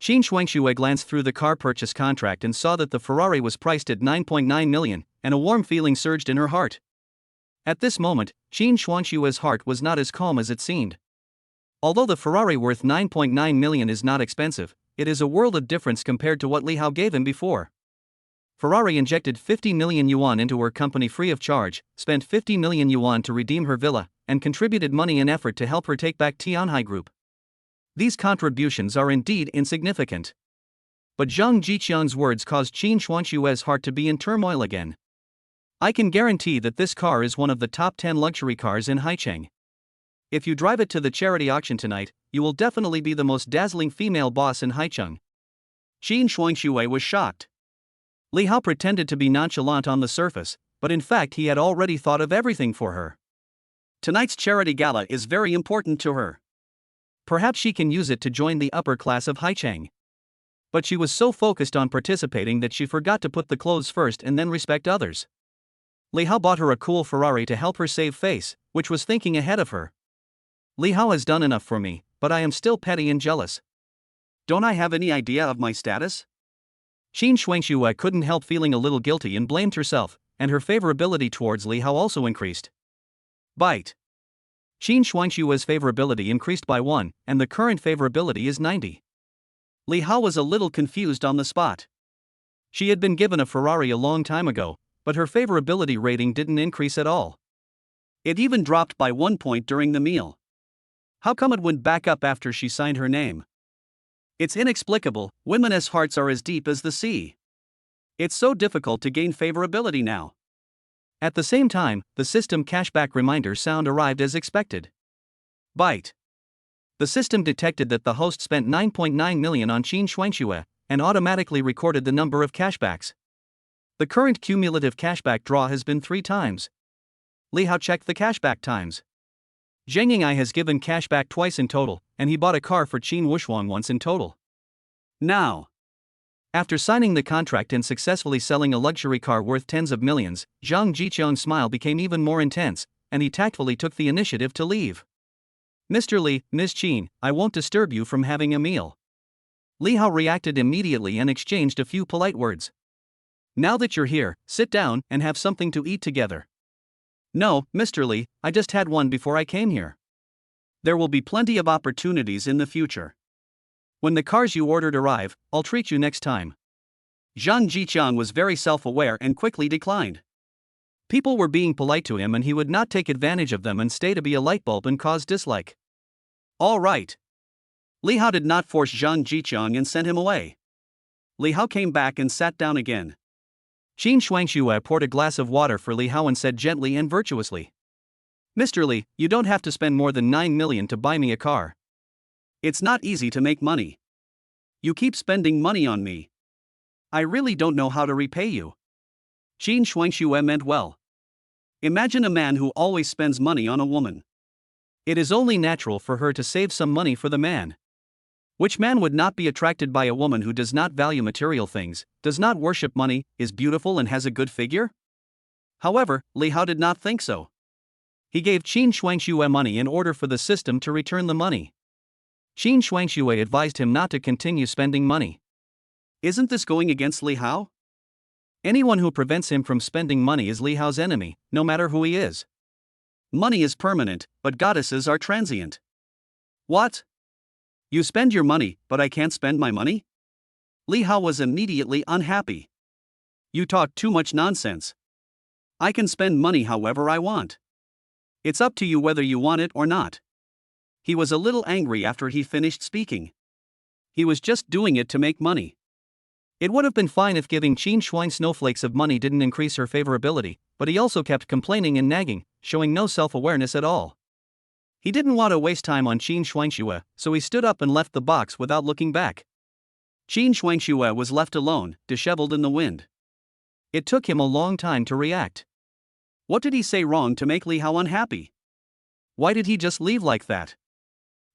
Qin Shuangxue glanced through the car purchase contract and saw that the Ferrari was priced at 9.9 million, and a warm feeling surged in her heart. At this moment, Qin Shuangshue's heart was not as calm as it seemed. Although the Ferrari worth 9.9 million is not expensive, it is a world of difference compared to what Li Hao gave him before. Ferrari injected 50 million yuan into her company free of charge, spent 50 million yuan to redeem her villa, and contributed money and effort to help her take back Tianhai Group. These contributions are indeed insignificant. But Zhang Jiqiang's words caused Qin Shuangshue's heart to be in turmoil again. I can guarantee that this car is one of the top 10 luxury cars in Haicheng. If you drive it to the charity auction tonight, you will definitely be the most dazzling female boss in Haicheng. Qin Shuangxue was shocked. Li Hao pretended to be nonchalant on the surface, but in fact he had already thought of everything for her. Tonight's charity gala is very important to her. Perhaps she can use it to join the upper class of Haichang. But she was so focused on participating that she forgot to put the clothes first and then respect others. Li Hao bought her a cool Ferrari to help her save face, which was thinking ahead of her. Li Hao has done enough for me, but I am still petty and jealous. Don't I have any idea of my status? Qin Shuangxue couldn't help feeling a little guilty and blamed herself, and her favorability towards Li Hao also increased. Bite. Qin Shuangshue's favorability increased by 1, and the current favorability is 90. Li Hao was a little confused on the spot. She had been given a Ferrari a long time ago, but her favorability rating didn't increase at all. It even dropped by 1 point during the meal. How come it went back up after she signed her name? It's inexplicable. Women's hearts are as deep as the sea. It's so difficult to gain favorability now. At the same time, the system cashback reminder sound arrived as expected. Bite. The system detected that the host spent 9.9 million on Qin Shuangxue and automatically recorded the number of cashbacks. The current cumulative cashback draw has been 3 times. Li Hao checked the cashback times. Zhang Ying'ai has given cashback twice in total, and he bought a car for Qin Wushuang once in total. Now, after signing the contract and successfully selling a luxury car worth tens of millions, Zhang Jiqiang's smile became even more intense, and he tactfully took the initiative to leave. Mr. Li, Ms. Qin, I won't disturb you from having a meal. Li Hao reacted immediately and exchanged a few polite words. Now that you're here, sit down and have something to eat together. No, Mr. Li, I just had one before I came here. There will be plenty of opportunities in the future. When the cars you ordered arrive, I'll treat you next time. Zhang Jiqiang was very self-aware and quickly declined. People were being polite to him and he would not take advantage of them and stay to be a light bulb and cause dislike. All right. Li Hao did not force Zhang Jiqiang and sent him away. Li Hao came back and sat down again. Qin Shuangxue poured a glass of water for Li Hao and said gently and virtuously, Mr. Li, you don't have to spend more than 9 million to buy me a car. It's not easy to make money. You keep spending money on me. I really don't know how to repay you. Qin Shuangxue meant well. Imagine a man who always spends money on a woman. It is only natural for her to save some money for the man. Which man would not be attracted by a woman who does not value material things, does not worship money, is beautiful and has a good figure? However, Li Hao did not think so. He gave Qin Shuangxue money in order for the system to return the money. Qin Shuangxue advised him not to continue spending money. Isn't this going against Li Hao? Anyone who prevents him from spending money is Li Hao's enemy, no matter who he is. Money is permanent, but goddesses are transient. What? You spend your money, but I can't spend my money? Li Hao was immediately unhappy. You talk too much nonsense. I can spend money however I want. It's up to you whether you want it or not. He was a little angry after he finished speaking. He was just doing it to make money. It would have been fine if giving Qin Shuang snowflakes of money didn't increase her favorability, but he also kept complaining and nagging, showing no self-awareness at all. He didn't want to waste time on Qin Shuangxue, so he stood up and left the box without looking back. Qin Shuangxue was left alone, disheveled in the wind. It took him a long time to react. What did he say wrong to make Li Hao unhappy? Why did he just leave like that?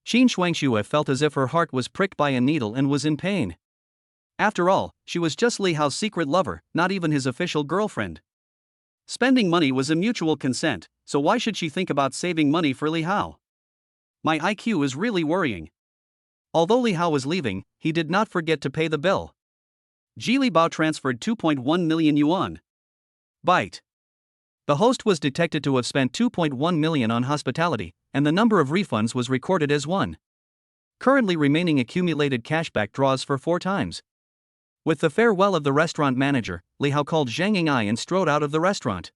Qin Shuangxue felt as if her heart was pricked by a needle and was in pain. After all, she was just Li Hao's secret lover, not even his official girlfriend. Spending money was a mutual consent, so why should she think about saving money for Li Hao? My IQ is really worrying. Although Li Hao was leaving, he did not forget to pay the bill. Ji Li Bao transferred 2.1 million yuan. Bite. The host was detected to have spent 2.1 million on hospitality, and the number of refunds was recorded as 1. Currently remaining accumulated cashback draws for 4 times. With the farewell of the restaurant manager, Li Hao called Zhang Ying'ai and strode out of the restaurant.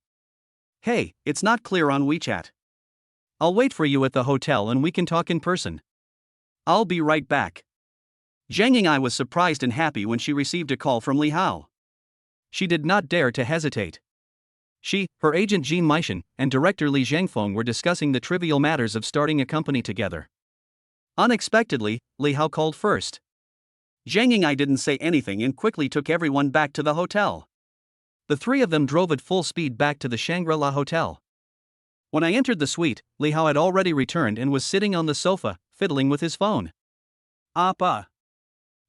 Hey, it's not clear on WeChat. I'll wait for you at the hotel and we can talk in person. I'll be right back. Zhang Ying'ai was surprised and happy when she received a call from Li Hao. She did not dare to hesitate. She, her agent Jean Meishan, and director Li Zhangfeng were discussing the trivial matters of starting a company together. Unexpectedly, Li Hao called first. Zhang Ying'ai didn't say anything and quickly took everyone back to the hotel. The 3 of them drove at full speed back to the Shangri-La Hotel. When I entered the suite, Li Hao had already returned and was sitting on the sofa, fiddling with his phone. Appa.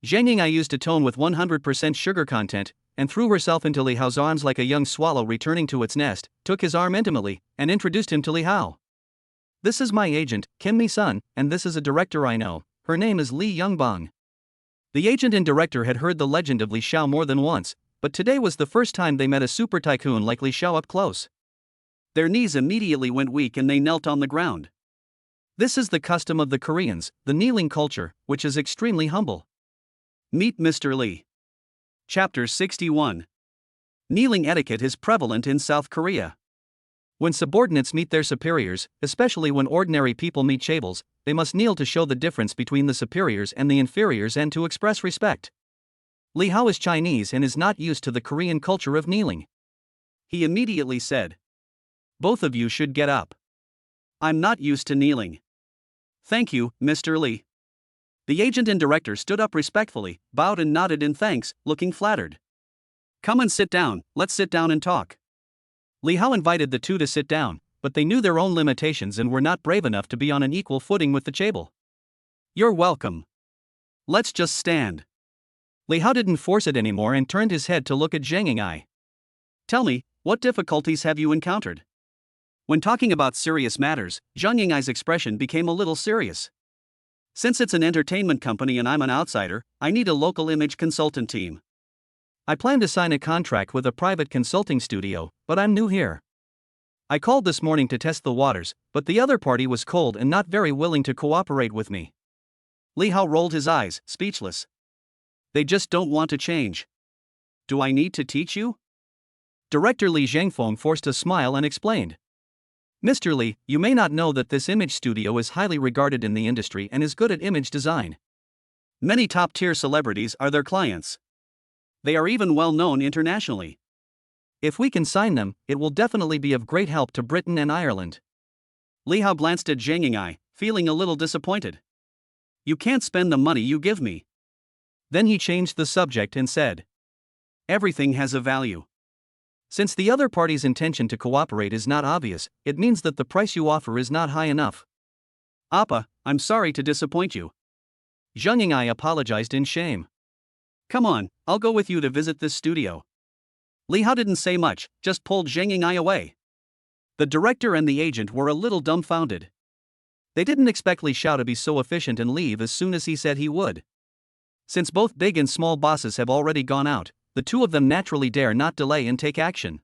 Zhang Yingai used a tone with 100% sugar content, and threw herself into Li Hao's arms like a young swallow returning to its nest, took his arm intimately, and introduced him to Li Hao. This is my agent, Kim Mi-sun, and this is a director I know. Her name is Li Yongbang. The agent and director had heard the legend of Li Xiao more than once, but today was the first time they met a super tycoon like Li Xiao up close. Their knees immediately went weak and they knelt on the ground. This is the custom of the Koreans, the kneeling culture, which is extremely humble. Meet Mr. Li. Chapter 61. Kneeling etiquette is prevalent in South Korea. When subordinates meet their superiors, especially when ordinary people meet chaebols, they must kneel to show the difference between the superiors and the inferiors and to express respect. Li Hao is Chinese and is not used to the Korean culture of kneeling. He immediately said, "Both of you should get up. I'm not used to kneeling." "Thank you, Mr. Li." The agent and director stood up respectfully, bowed and nodded in thanks, looking flattered. "Come and sit down, let's sit down and talk." Li Hao invited the two to sit down, but they knew their own limitations and were not brave enough to be on an equal footing with the chaebol. "You're welcome. Let's just stand." Li Hao didn't force it anymore and turned his head to look at Zhang Yingai. "Tell me, what difficulties have you encountered?" When talking about serious matters, Zhang Yingai's expression became a little serious. "Since it's an entertainment company and I'm an outsider, I need a local image consultant team. I plan to sign a contract with a private consulting studio, but I'm new here. I called this morning to test the waters, but the other party was cold and not very willing to cooperate with me." Li Hao rolled his eyes, speechless. "They just don't want to change. Do I need to teach you?" Director Li Zhengfeng forced a smile and explained. "Mr. Li, you may not know that this image studio is highly regarded in the industry and is good at image design. Many top-tier celebrities are their clients. They are even well known internationally. If we can sign them, it will definitely be of great help to Britain and Ireland." Li Hao glanced at Zhang Yingai, feeling a little disappointed. "You can't spend the money you give me." Then he changed the subject and said, "Everything has a value. Since the other party's intention to cooperate is not obvious, it means that the price you offer is not high enough." "Appa, I'm sorry to disappoint you." Zhang Yingai apologized in shame. "Come on, I'll go with you to visit this studio." Li Hao didn't say much, just pulled Zhang Yingai away. The director and the agent were a little dumbfounded. They didn't expect Li Xiao to be so efficient and leave as soon as he said he would. Since both big and small bosses have already gone out, the two of them naturally dare not delay and take action.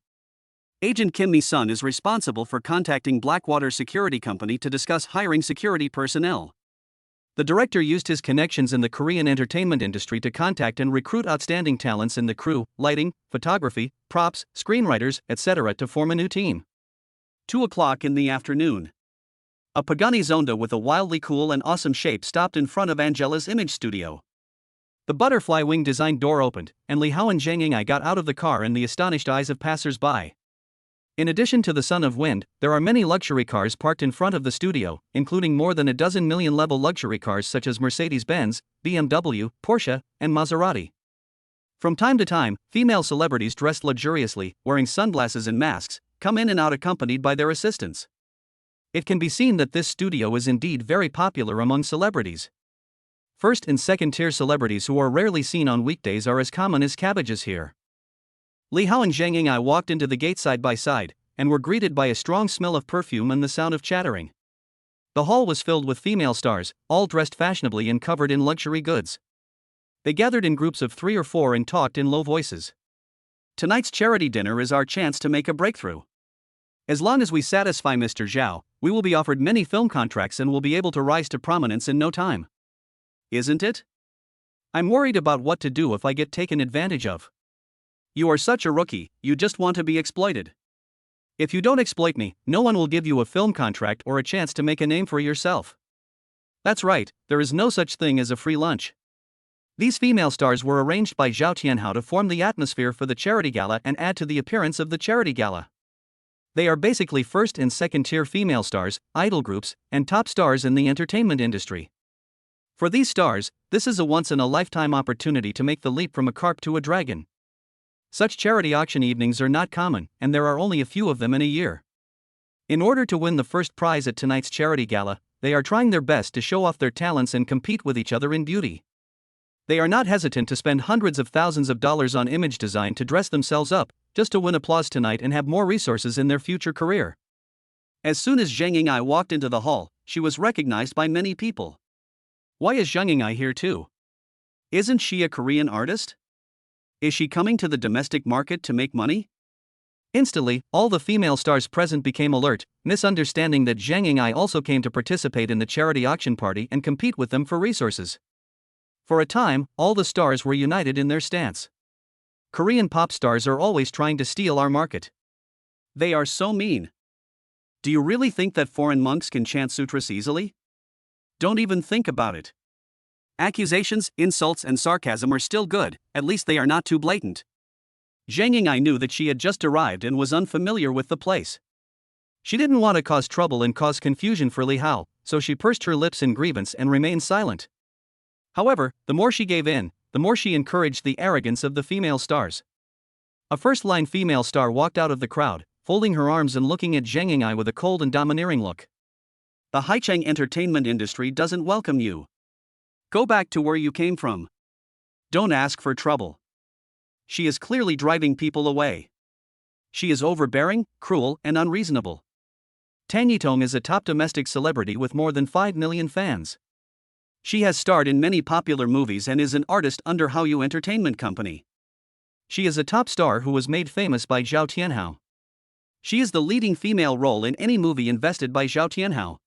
Agent Kim Mi-sun is responsible for contacting Blackwater Security Company to discuss hiring security personnel. The director used his connections in the Korean entertainment industry to contact and recruit outstanding talents in the crew, lighting, photography, props, screenwriters, etc. to form a new team. 2 o'clock in the afternoon. A Pagani Zonda with a wildly cool and awesome shape stopped in front of Angela's image studio. The butterfly wing design door opened, and Li Hao and Zhang Yingai got out of the car in the astonished eyes of passers-by. In addition to the Son of Wind, there are many luxury cars parked in front of the studio, including more than a dozen million-level luxury cars such as Mercedes-Benz, BMW, Porsche, and Maserati. From time to time, female celebrities dressed luxuriously, wearing sunglasses and masks, come in and out accompanied by their assistants. It can be seen that this studio is indeed very popular among celebrities. First and second-tier celebrities who are rarely seen on weekdays are as common as cabbages here. Li Hao and Zhang Yingai walked into the gate side by side, and were greeted by a strong smell of perfume and the sound of chattering. The hall was filled with female stars, all dressed fashionably and covered in luxury goods. They gathered in groups of 3 or 4 and talked in low voices. "Tonight's charity dinner is our chance to make a breakthrough. As long as we satisfy Mr. Zhao, we will be offered many film contracts and will be able to rise to prominence in no time. Isn't it? I'm worried about what to do if I get taken advantage of. You are such a rookie, you just want to be exploited. If you don't exploit me, no one will give you a film contract or a chance to make a name for yourself. That's right, there is no such thing as a free lunch." These female stars were arranged by Zhao Tianhao to form the atmosphere for the charity gala and add to the appearance of the charity gala. They are basically first and second tier female stars, idol groups, and top stars in the entertainment industry. For these stars, this is a once-in-a-lifetime opportunity to make the leap from a carp to a dragon. Such charity auction evenings are not common, and there are only a few of them in a year. In order to win the first prize at tonight's charity gala, they are trying their best to show off their talents and compete with each other in beauty. They are not hesitant to spend hundreds of thousands of dollars on image design to dress themselves up, just to win applause tonight and have more resources in their future career. As soon as Zhang Ying'ai walked into the hall, she was recognized by many people. Why is Zhang Ying'ai here too? Isn't she a Korean artist? Is she coming to the domestic market to make money? Instantly, all the female stars present became alert, misunderstanding that Zhang Ying'ai also came to participate in the charity auction party and compete with them for resources. For a time, all the stars were united in their stance. Korean pop stars are always trying to steal our market. They are so mean. Do you really think that foreign monks can chant sutras easily? Don't even think about it. Accusations, insults, and sarcasm are still good, at least they are not too blatant. Zhang Ying'ai knew that she had just arrived and was unfamiliar with the place. She didn't want to cause trouble and cause confusion for Li Hao, so she pursed her lips in grievance and remained silent. However, the more she gave in, the more she encouraged the arrogance of the female stars. A first-line female star walked out of the crowd, folding her arms and looking at Zhang Ying'ai with a cold and domineering look. The Haicheng entertainment industry doesn't welcome you. Go back to where you came from. Don't ask for trouble. She is clearly driving people away. She is overbearing, cruel, and unreasonable. Tang Yitong is a top domestic celebrity with more than 5 million fans. She has starred in many popular movies and is an artist under Haoyu Entertainment Company. She is a top star who was made famous by Zhao Tianhao. She is the leading female role in any movie invested by Zhao Tianhao.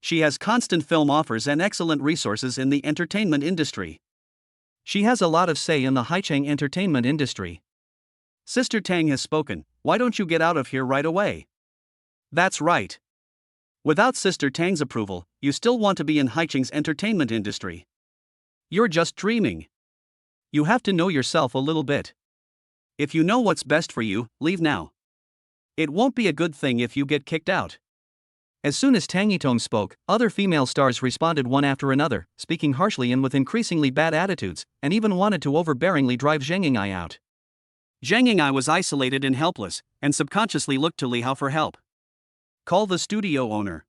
She has constant film offers and excellent resources in the entertainment industry. She has a lot of say in the Haicheng entertainment industry. Sister Tang has spoken, why don't you get out of here right away? That's right. Without Sister Tang's approval, you still want to be in Haicheng's entertainment industry. You're just dreaming. You have to know yourself a little bit. If you know what's best for you, leave now. It won't be a good thing if you get kicked out. As soon as Tang Yitong spoke, other female stars responded one after another, speaking harshly and with increasingly bad attitudes, and even wanted to overbearingly drive Zhang Ying'ai out. Zhang Ying'ai was isolated and helpless, and subconsciously looked to Li Hao for help. Call the studio owner.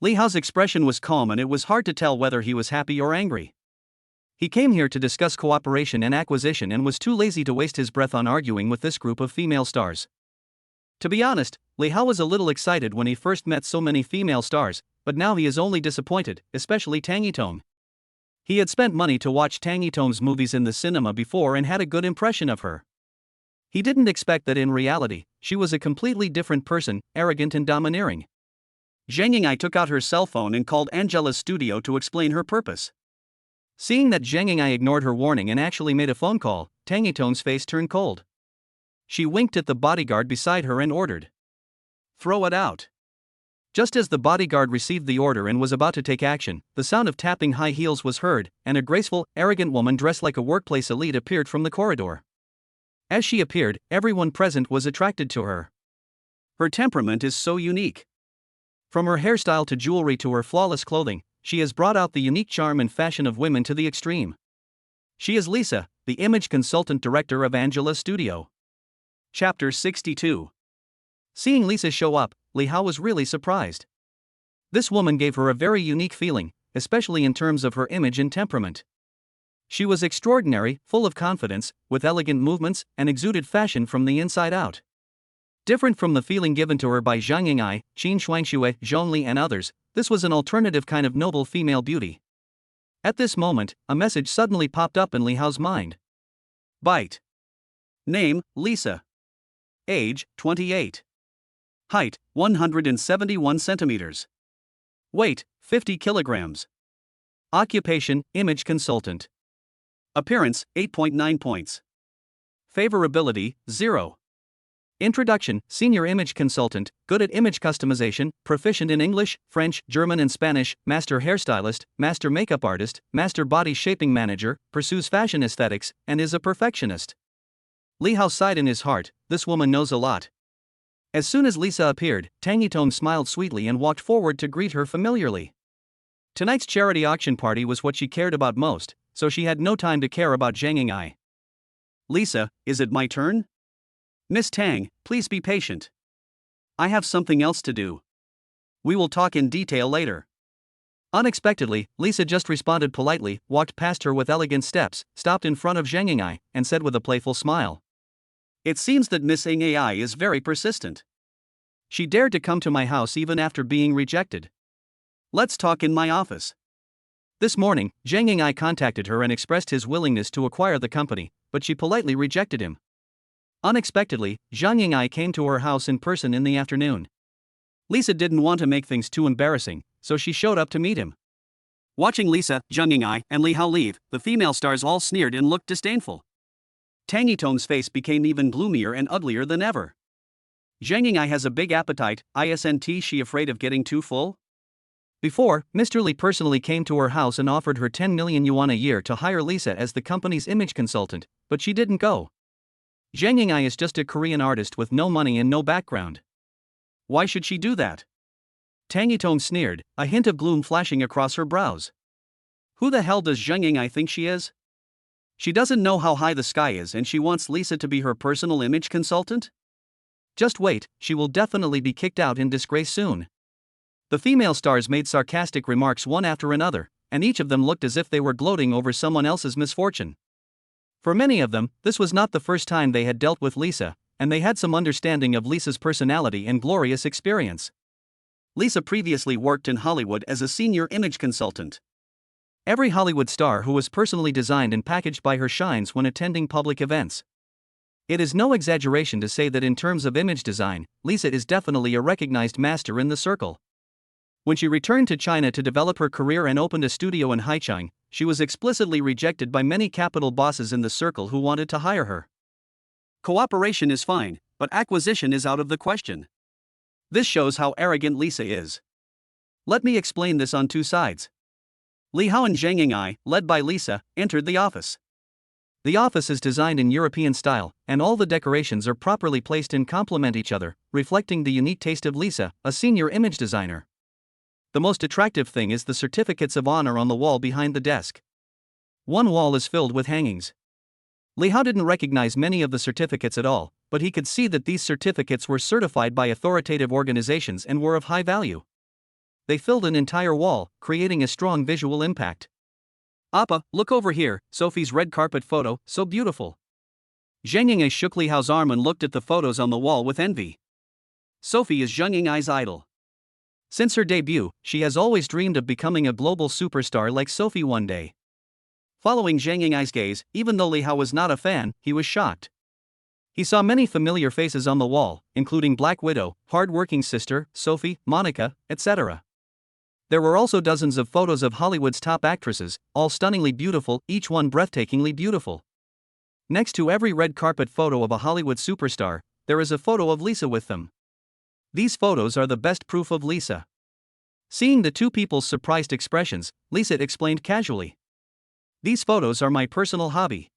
Li Hao's expression was calm and it was hard to tell whether he was happy or angry. He came here to discuss cooperation and acquisition and was too lazy to waste his breath on arguing with this group of female stars. To be honest, Li Hao was a little excited when he first met so many female stars, but now he is only disappointed, especially Tang Yitong. He had spent money to watch Tang Yitong's movies in the cinema before and had a good impression of her. He didn't expect that in reality, she was a completely different person, arrogant and domineering. Zhang Ying'ai took out her cell phone and called Angela's studio to explain her purpose. Seeing that Zhang Ying'ai ignored her warning and actually made a phone call, Tang Yitong's face turned cold. She winked at the bodyguard beside her and ordered, "Throw it out." Just as the bodyguard received the order and was about to take action, the sound of tapping high heels was heard, and a graceful, arrogant woman dressed like a workplace elite appeared from the corridor. As she appeared, everyone present was attracted to her. Her temperament is so unique. From her hairstyle to jewelry to her flawless clothing, she has brought out the unique charm and fashion of women to the extreme. She is Lisa, the image consultant director of Angela's studio. Chapter 62. Seeing Lisa show up, Li Hao was really surprised. This woman gave her a very unique feeling, especially in terms of her image and temperament. She was extraordinary, full of confidence, with elegant movements, and exuded fashion from the inside out. Different from the feeling given to her by Zhang Ying'ai, Qin Shuangxue, Zhongli and others, this was an alternative kind of noble female beauty. At this moment, a message suddenly popped up in Li Hao's mind. Byte. Name, Lisa. Age, 28. Height, 171 centimeters. Weight, 50 kilograms. Occupation, image consultant. Appearance, 8.9 points. Favorability, 0. Introduction, senior image consultant, good at image customization, proficient in English, French, German and Spanish, master hairstylist, master makeup artist, master body shaping manager, pursues fashion aesthetics, and is a perfectionist. Li Hao sighed in his heart, this woman knows a lot. As soon as Lisa appeared, Tang Yitong smiled sweetly and walked forward to greet her familiarly. Tonight's charity auction party was what she cared about most, so she had no time to care about Zhang Ying'ai. Lisa, is it my turn? Miss Tang, please be patient. I have something else to do. We will talk in detail later. Unexpectedly, Lisa just responded politely, walked past her with elegant steps, stopped in front of Zhang Ying'ai, and said with a playful smile. It seems that Miss Ng Ai is very persistent. She dared to come to my house even after being rejected. Let's talk in my office. This morning, Zhang Ying'ai contacted her and expressed his willingness to acquire the company, but she politely rejected him. Unexpectedly, Zhang Ying'ai came to her house in person in the afternoon. Lisa didn't want to make things too embarrassing, so she showed up to meet him. Watching Lisa, Zhang Ying'ai, and Li Hao leave, the female stars all sneered and looked disdainful. Tang Yitong's face became even gloomier and uglier than ever. Zhang Ying'ai has a big appetite, isn't she afraid of getting too full? Before, Mr. Li personally came to her house and offered her 10 million yuan a year to hire Lisa as the company's image consultant, but she didn't go. Zhang Ying'ai is just a Korean artist with no money and no background. Why should she do that? Tang Yitong sneered, a hint of gloom flashing across her brows. Who the hell does Zhang Ying'ai think she is? She doesn't know how high the sky is and she wants Lisa to be her personal image consultant? Just wait, she will definitely be kicked out in disgrace soon. The female stars made sarcastic remarks one after another, and each of them looked as if they were gloating over someone else's misfortune. For many of them, this was not the first time they had dealt with Lisa, and they had some understanding of Lisa's personality and glorious experience. Lisa previously worked in Hollywood as a senior image consultant. Every Hollywood star who was personally designed and packaged by her shines when attending public events. It is no exaggeration to say that in terms of image design, Lisa is definitely a recognized master in the circle. When she returned to China to develop her career and opened a studio in Haicheng, she was explicitly rejected by many capital bosses in the circle who wanted to hire her. Cooperation is fine, but acquisition is out of the question. This shows how arrogant Lisa is. Let me explain this on two sides. Li Hao and Zhang Ying'ai, led by Lisa, entered the office. The office is designed in European style, and all the decorations are properly placed and complement each other, reflecting the unique taste of Lisa, a senior image designer. The most attractive thing is the certificates of honor on the wall behind the desk. One wall is filled with hangings. Li Hao didn't recognize many of the certificates at all, but he could see that these certificates were certified by authoritative organizations and were of high value. They filled an entire wall, creating a strong visual impact. Appa, look over here, Sophie's red carpet photo, so beautiful. Zhang Ying'ai shook Li Hao's arm and looked at the photos on the wall with envy. Sophie is Zhang Ying'ai's idol. Since her debut, she has always dreamed of becoming a global superstar like Sophie one day. Following Zhang Ying'ai's gaze, even though Li Hao was not a fan, he was shocked. He saw many familiar faces on the wall, including Black Widow, Hard-Working Sister, Sophie, Monica, etc. There were also dozens of photos of Hollywood's top actresses, all stunningly beautiful, each one breathtakingly beautiful. Next to every red carpet photo of a Hollywood superstar, there is a photo of Lisa with them. These photos are the best proof of Lisa. Seeing the two people's surprised expressions, Lisa explained casually. These photos are my personal hobby.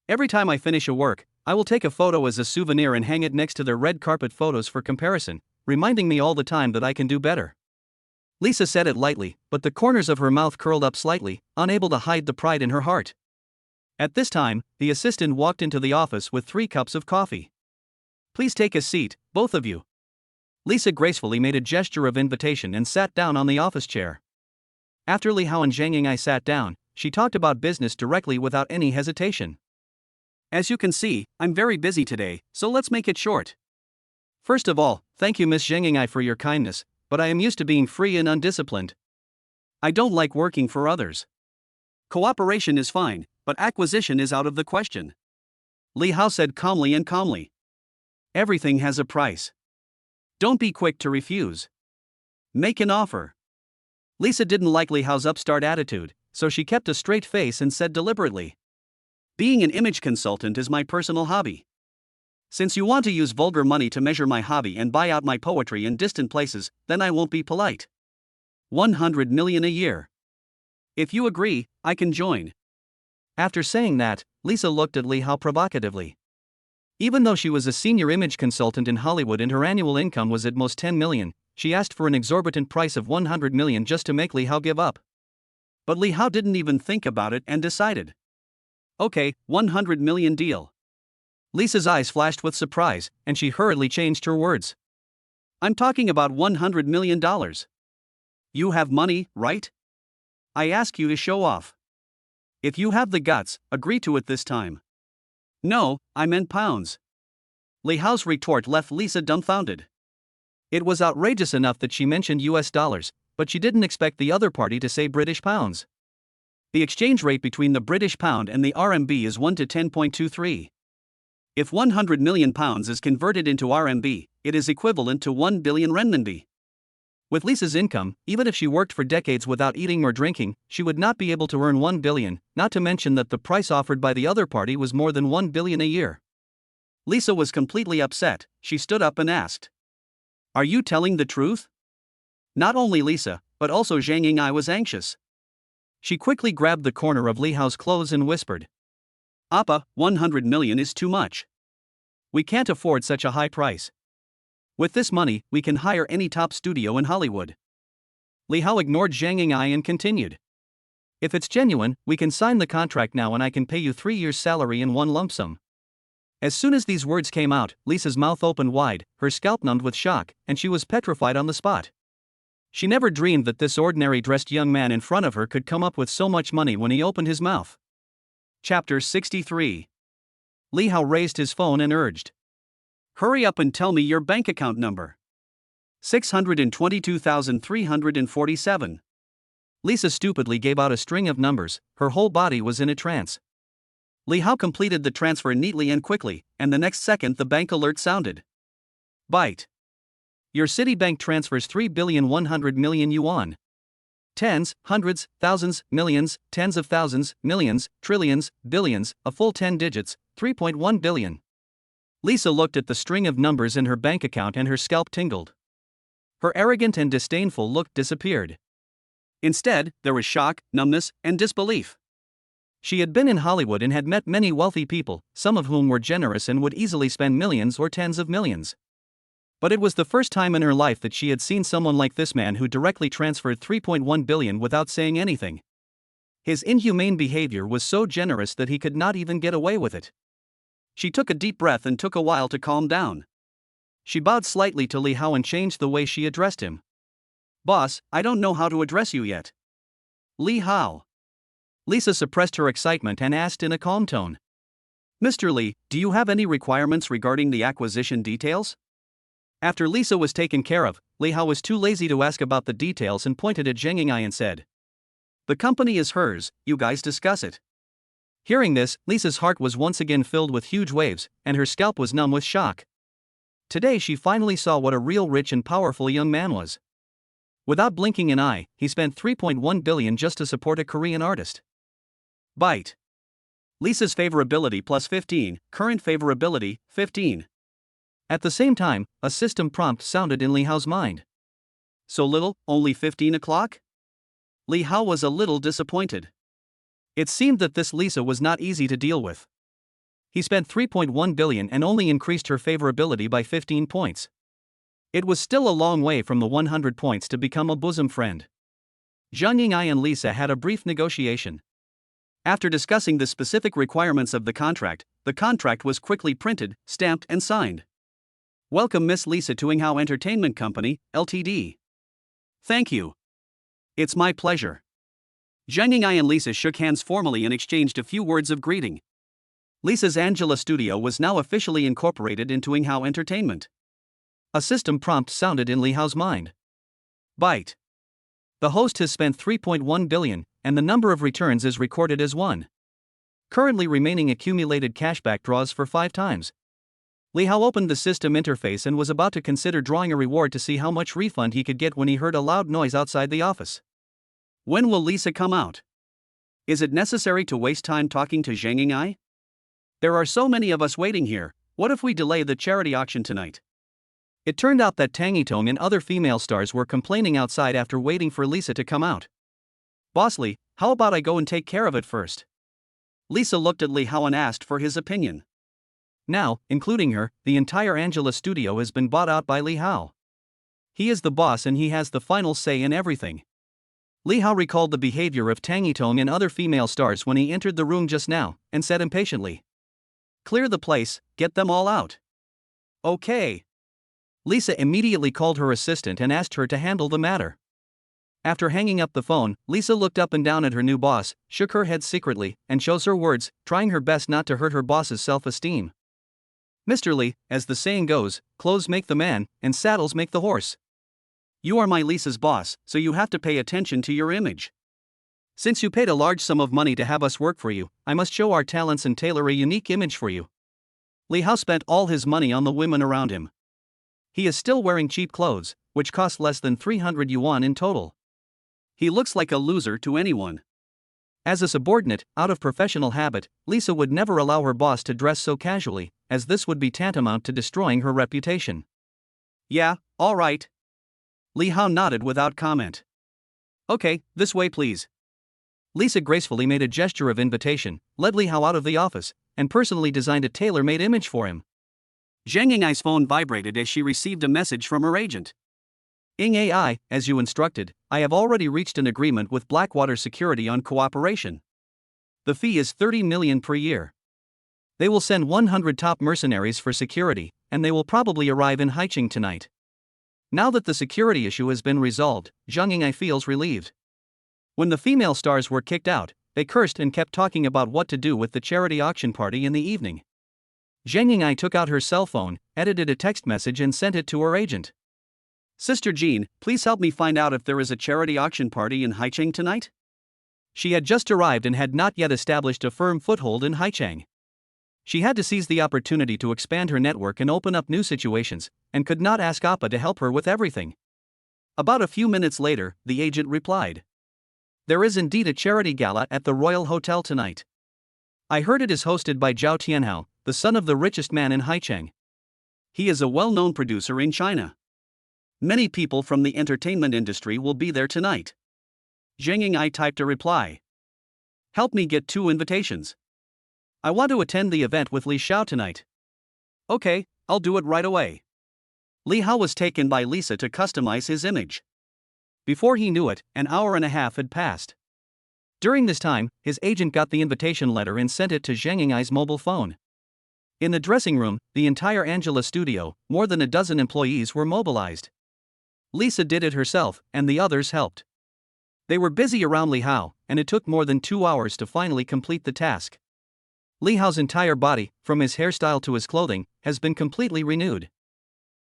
Every time I finish a work, I will take a photo as a souvenir and hang it next to their red carpet photos for comparison, reminding me all the time that I can do better. Lisa said it lightly, but the corners of her mouth curled up slightly, unable to hide the pride in her heart. At this time, the assistant walked into the office with 3 cups of coffee. Please take a seat, both of you. Lisa gracefully made a gesture of invitation and sat down on the office chair. After Li Hao and Zhang Ying'ai sat down, she talked about business directly without any hesitation. As you can see, I'm very busy today, so let's make it short. First of all, thank you Miss Zhang Ying'ai for your kindness, but I am used to being free and undisciplined. I don't like working for others. Cooperation is fine, but acquisition is out of the question. Li Hao said calmly. Everything has a price. Don't be quick to refuse. Make an offer. Lisa didn't like Li Hao's upstart attitude, so she kept a straight face and said deliberately. Being an image consultant is my personal hobby. Since you want to use vulgar money to measure my hobby and buy out my poetry in distant places, then I won't be polite. 100 million a year. If you agree, I can join. After saying that, Lisa looked at Li Hao provocatively. Even though she was a senior image consultant in Hollywood and her annual income was at most 10 million, she asked for an exorbitant price of 100 million just to make Li Hao give up. But Li Hao didn't even think about it and decided. Okay, 100 million deal. Lisa's eyes flashed with surprise, and she hurriedly changed her words. I'm talking about $100 million. You have money, right? I ask you to show off. If you have the guts, agree to it this time. No, I meant pounds. Li Hao's retort left Lisa dumbfounded. It was outrageous enough that she mentioned US dollars, but she didn't expect the other party to say British pounds. The exchange rate between the British pound and the RMB is 1 to 10.23. If 100 million pounds is converted into RMB, it is equivalent to 1 billion renminbi. With Lisa's income, even if she worked for decades without eating or drinking, she would not be able to earn 1 billion, not to mention that the price offered by the other party was more than 1 billion a year. Lisa was completely upset. She stood up and asked, "Are you telling the truth?" Not only Lisa, but also Zhang Ying'ai was anxious. She quickly grabbed the corner of Li Hao's clothes and whispered, "Appa, 100 million is too much. We can't afford such a high price. With this money, we can hire any top studio in Hollywood." Li Hao ignored Zhang Ying'ai and continued, "If it's genuine, we can sign the contract now and I can pay you 3 years' salary in one lump sum." As soon as these words came out, Lisa's mouth opened wide, her scalp numbed with shock, and she was petrified on the spot. She never dreamed that this ordinary dressed young man in front of her could come up with so much money when he opened his mouth. Chapter 63. Li Hao raised his phone and urged, "Hurry up and tell me your bank account number." 622,347. Lisa stupidly gave out a string of numbers, her whole body was in a trance. Li Hao completed the transfer neatly and quickly, and the next second the bank alert sounded. Byte. Your Citibank transfers 3,100,000,000 yuan. Tens, hundreds, thousands, millions, tens of thousands, millions, trillions, billions, a full 10 digits, 3.1 billion. Lisa looked at the string of numbers in her bank account and her scalp tingled. Her arrogant and disdainful look disappeared. Instead, there was shock, numbness, and disbelief. She had been in Hollywood and had met many wealthy people, some of whom were generous and would easily spend millions or tens of millions. But it was the first time in her life that she had seen someone like this man who directly transferred 3.1 billion without saying anything. His inhumane behavior was so generous that he could not even get away with it. She took a deep breath and took a while to calm down. She bowed slightly to Li Hao and changed the way she addressed him. "Boss, I don't know how to address you yet." "Li Hao." Lisa suppressed her excitement and asked in a calm tone, "Mr. Li, do you have any requirements regarding the acquisition details?" After Lisa was taken care of, Li Hao was too lazy to ask about the details and pointed at Zhang Ying'ai and said, "The company is hers, you guys discuss it." Hearing this, Lisa's heart was once again filled with huge waves, and her scalp was numb with shock. Today she finally saw what a real rich and powerful young man was. Without blinking an eye, he spent 3.1 billion just to support a Korean artist. Byte. Lisa's favorability plus 15, current favorability, 15. At the same time, a system prompt sounded in Li Hao's mind. So little, only 15 o'clock? Li Hao was a little disappointed. It seemed that this Lisa was not easy to deal with. He spent 3.1 billion and only increased her favorability by 15 points. It was still a long way from the 100 points to become a bosom friend. Zhang Ying'ai and Lisa had a brief negotiation. After discussing the specific requirements of the contract was quickly printed, stamped, and signed. "Welcome Miss Lisa to Yinghao Entertainment Company, Ltd. Thank you. It's my pleasure." Zhang Ying'ai and Lisa shook hands formally and exchanged a few words of greeting. Lisa's Angela Studio was now officially incorporated into Yinghao Entertainment. A system prompt sounded in Li Hao's mind. Byte. The host has spent 3.1 billion, and the number of returns is recorded as 1. Currently remaining accumulated cashback draws for 5 times. Li Hao opened the system interface and was about to consider drawing a reward to see how much refund he could get when he heard a loud noise outside the office. When will Lisa come out? Is it necessary to waste time talking to Zhang Ying'ai? There are so many of us waiting here, what if we delay the charity auction tonight? It turned out that Tang Yitong and other female stars were complaining outside after waiting for Lisa to come out. "Boss Li, how about I go and take care of it first?" Lisa looked at Li Hao and asked for his opinion. Now, including her, the entire Angela Studio has been bought out by Li Hao. He is the boss and he has the final say in everything. Li Hao recalled the behavior of Tang Yitong and other female stars when he entered the room just now, and said impatiently, "Clear the place, get them all out." "Okay." Lisa immediately called her assistant and asked her to handle the matter. After hanging up the phone, Lisa looked up and down at her new boss, shook her head secretly, and chose her words, trying her best not to hurt her boss's self-esteem. "Mr. Lee, as the saying goes, clothes make the man, and saddles make the horse. You are my Lisa's boss, so you have to pay attention to your image. Since you paid a large sum of money to have us work for you, I must show our talents and tailor a unique image for you." Lee Hao spent all his money on the women around him. He is still wearing cheap clothes, which cost less than 300 yuan in total. He looks like a loser to anyone. As a subordinate, out of professional habit, Lisa would never allow her boss to dress so casually, as this would be tantamount to destroying her reputation. "Yeah, all right." Lee Hao nodded without comment. "Okay, this way please." Lisa gracefully made a gesture of invitation, led Lee Hao out of the office, and personally designed a tailor-made image for him. Zhang Yingai's phone vibrated as she received a message from her agent. "Ing AI, as you instructed, I have already reached an agreement with Blackwater Security on cooperation. The fee is 30 million per year. They will send 100 top mercenaries for security, and they will probably arrive in Haicheng tonight." Now that the security issue has been resolved, Zhang Yingai feels relieved. When the female stars were kicked out, they cursed and kept talking about what to do with the charity auction party in the evening. Zhang Yingai took out her cell phone, edited a text message and sent it to her agent. "Sister Jean, please help me find out if there is a charity auction party in Haicheng tonight." She had just arrived and had not yet established a firm foothold in Haicheng. She had to seize the opportunity to expand her network and open up new situations, and could not ask Appa to help her with everything. About a few minutes later, the agent replied. "There is indeed a charity gala at the Royal Hotel tonight. I heard it is hosted by Zhao Tianhao, the son of the richest man in Haicheng. He is a well-known producer in China. Many people from the entertainment industry will be there tonight." Zhang Yingai typed a reply. "Help me get 2 invitations. I want to attend the event with Li Xiao tonight." "Okay, I'll do it right away." Li Hao was taken by Lisa to customize his image. Before he knew it, an hour and a half had passed. During this time, his agent got the invitation letter and sent it to Zhang Yingai's mobile phone. In the dressing room, the entire Angela studio, more than a dozen employees were mobilized. Lisa did it herself, and the others helped. They were busy around Li Hao, and it took more than 2 hours to finally complete the task. Li Hao's entire body, from his hairstyle to his clothing, has been completely renewed.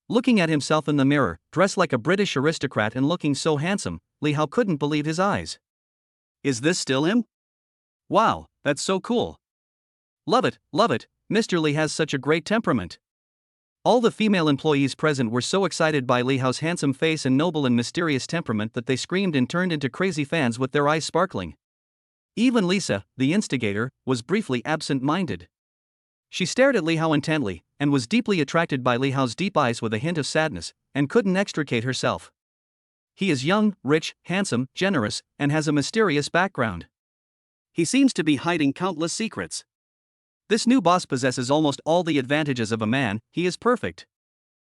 Looking at himself in the mirror, dressed like a British aristocrat and looking so handsome, Li Hao couldn't believe his eyes. "Is this still him? Wow, that's so cool. Love it, Mr. Li has such a great temperament." All the female employees present were so excited by Li Hao's handsome face and noble and mysterious temperament that they screamed and turned into crazy fans with their eyes sparkling. Even Lisa, the instigator, was briefly absent-minded. She stared at Li Hao intently, and was deeply attracted by Li Hao's deep eyes with a hint of sadness, and couldn't extricate herself. He is young, rich, handsome, generous, and has a mysterious background. He seems to be hiding countless secrets. This new boss possesses almost all the advantages of a man. He is perfect.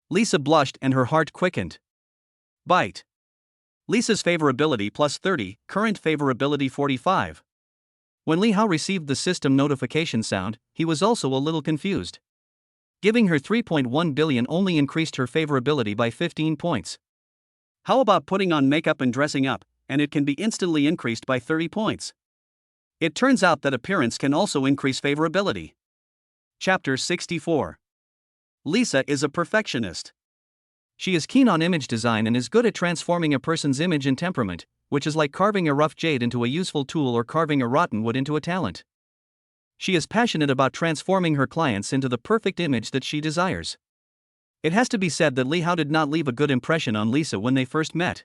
Lisa blushed and her heart quickened. Bite. Lisa's favorability plus 30, current favorability 45. When Li Hao received the system notification sound, he was also a little confused. Giving her 3.1 billion only increased her favorability by 15 points. How about putting on makeup and dressing up, and it can be instantly increased by 30 points. It turns out that appearance can also increase favorability. Chapter 64. Lisa is a perfectionist. She is keen on image design and is good at transforming a person's image and temperament, which is like carving a rough jade into a useful tool or carving a rotten wood into a talent. She is passionate about transforming her clients into the perfect image that she desires. It has to be said that Li Hao did not leave a good impression on Lisa when they first met.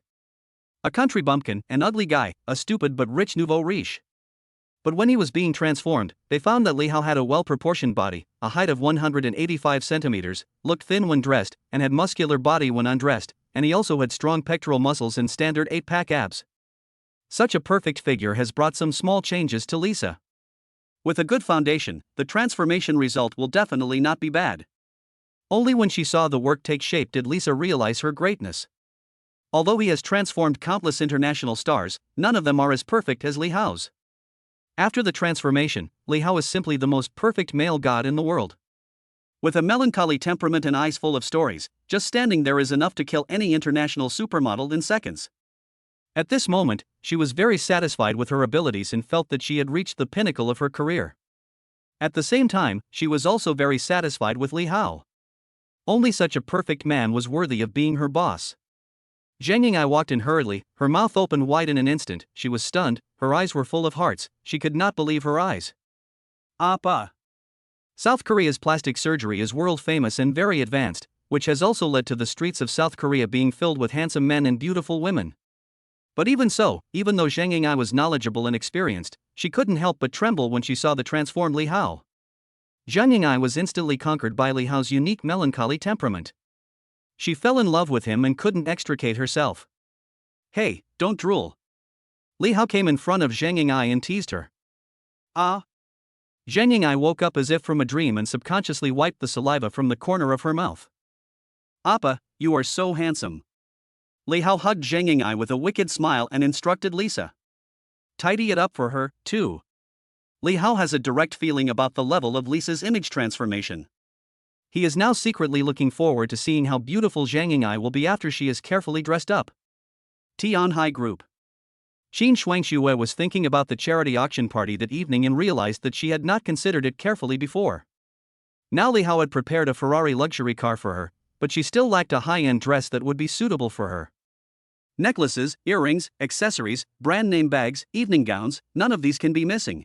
A country bumpkin, an ugly guy, a stupid but rich nouveau riche. But when he was being transformed, they found that Li Hao had a well-proportioned body, a height of 185 centimeters, looked thin when dressed, and had muscular body when undressed, and he also had strong pectoral muscles and standard 8-pack abs. Such a perfect figure has brought some small changes to Lisa. With a good foundation, the transformation result will definitely not be bad. Only when she saw the work take shape did Lisa realize her greatness. Although he has transformed countless international stars, none of them are as perfect as Li Hao's. After the transformation, Li Hao is simply the most perfect male god in the world. With a melancholy temperament and eyes full of stories, just standing there is enough to kill any international supermodel in seconds. At this moment, she was very satisfied with her abilities and felt that she had reached the pinnacle of her career. At the same time, she was also very satisfied with Li Hao. Only such a perfect man was worthy of being her boss. Zhang Ying'ai walked in hurriedly, her mouth opened wide in an instant. She was stunned, her eyes were full of hearts, she could not believe her eyes. Appa. South Korea's plastic surgery is world famous and very advanced, which has also led to the streets of South Korea being filled with handsome men and beautiful women. But even so, even though Zhang Ying'ai was knowledgeable and experienced, she couldn't help but tremble when she saw the transformed Li Hao. Zhang Ying'ai was instantly conquered by Li Hao's unique melancholy temperament. She fell in love with him and couldn't extricate herself. Hey, don't drool. Li Hao came in front of Zhang Ying'ai and teased her. Ah. Zhang Ying'ai woke up as if from a dream and subconsciously wiped the saliva from the corner of her mouth. Appa, you are so handsome. Li Hao hugged Zhang Ying'ai with a wicked smile and instructed Lisa. Tidy it up for her, too. Li Hao has a direct feeling about the level of Lisa's image transformation. He is now secretly looking forward to seeing how beautiful Zhang Ying'ai will be after she is carefully dressed up. Tianhai Group. Xin Shuangxue was thinking about the charity auction party that evening and realized that she had not considered it carefully before. Now Li Hao had prepared a Ferrari luxury car for her, but she still lacked a high-end dress that would be suitable for her. Necklaces, earrings, accessories, brand-name bags, evening gowns, none of these can be missing.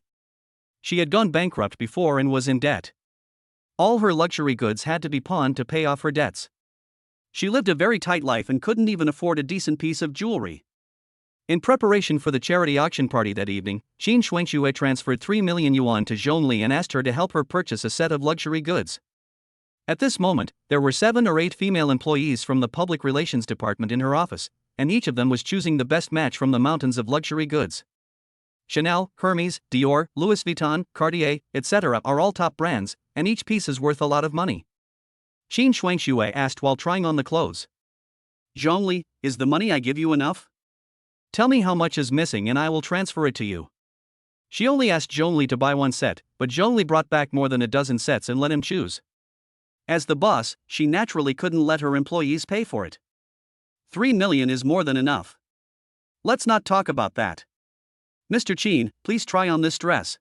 She had gone bankrupt before and was in debt. All her luxury goods had to be pawned to pay off her debts. She lived a very tight life and couldn't even afford a decent piece of jewelry. In preparation for the charity auction party that evening, Xin Shuangxue transferred 3 million yuan to Zhongli and asked her to help her purchase a set of luxury goods. At this moment, there were 7 or 8 female employees from the public relations department in her office, and each of them was choosing the best match from the mountains of luxury goods. Chanel, Hermes, Dior, Louis Vuitton, Cartier, etc. are all top brands, and each piece is worth a lot of money. Xin Shuangxue asked while trying on the clothes. Zhongli, is the money I give you enough? Tell me how much is missing and I will transfer it to you. She only asked Zhongli to buy one set, but Zhongli brought back more than a dozen sets and let him choose. As the boss, she naturally couldn't let her employees pay for it. 3 million is more than enough. Let's not talk about that. Mr. Qin, please try on this dress.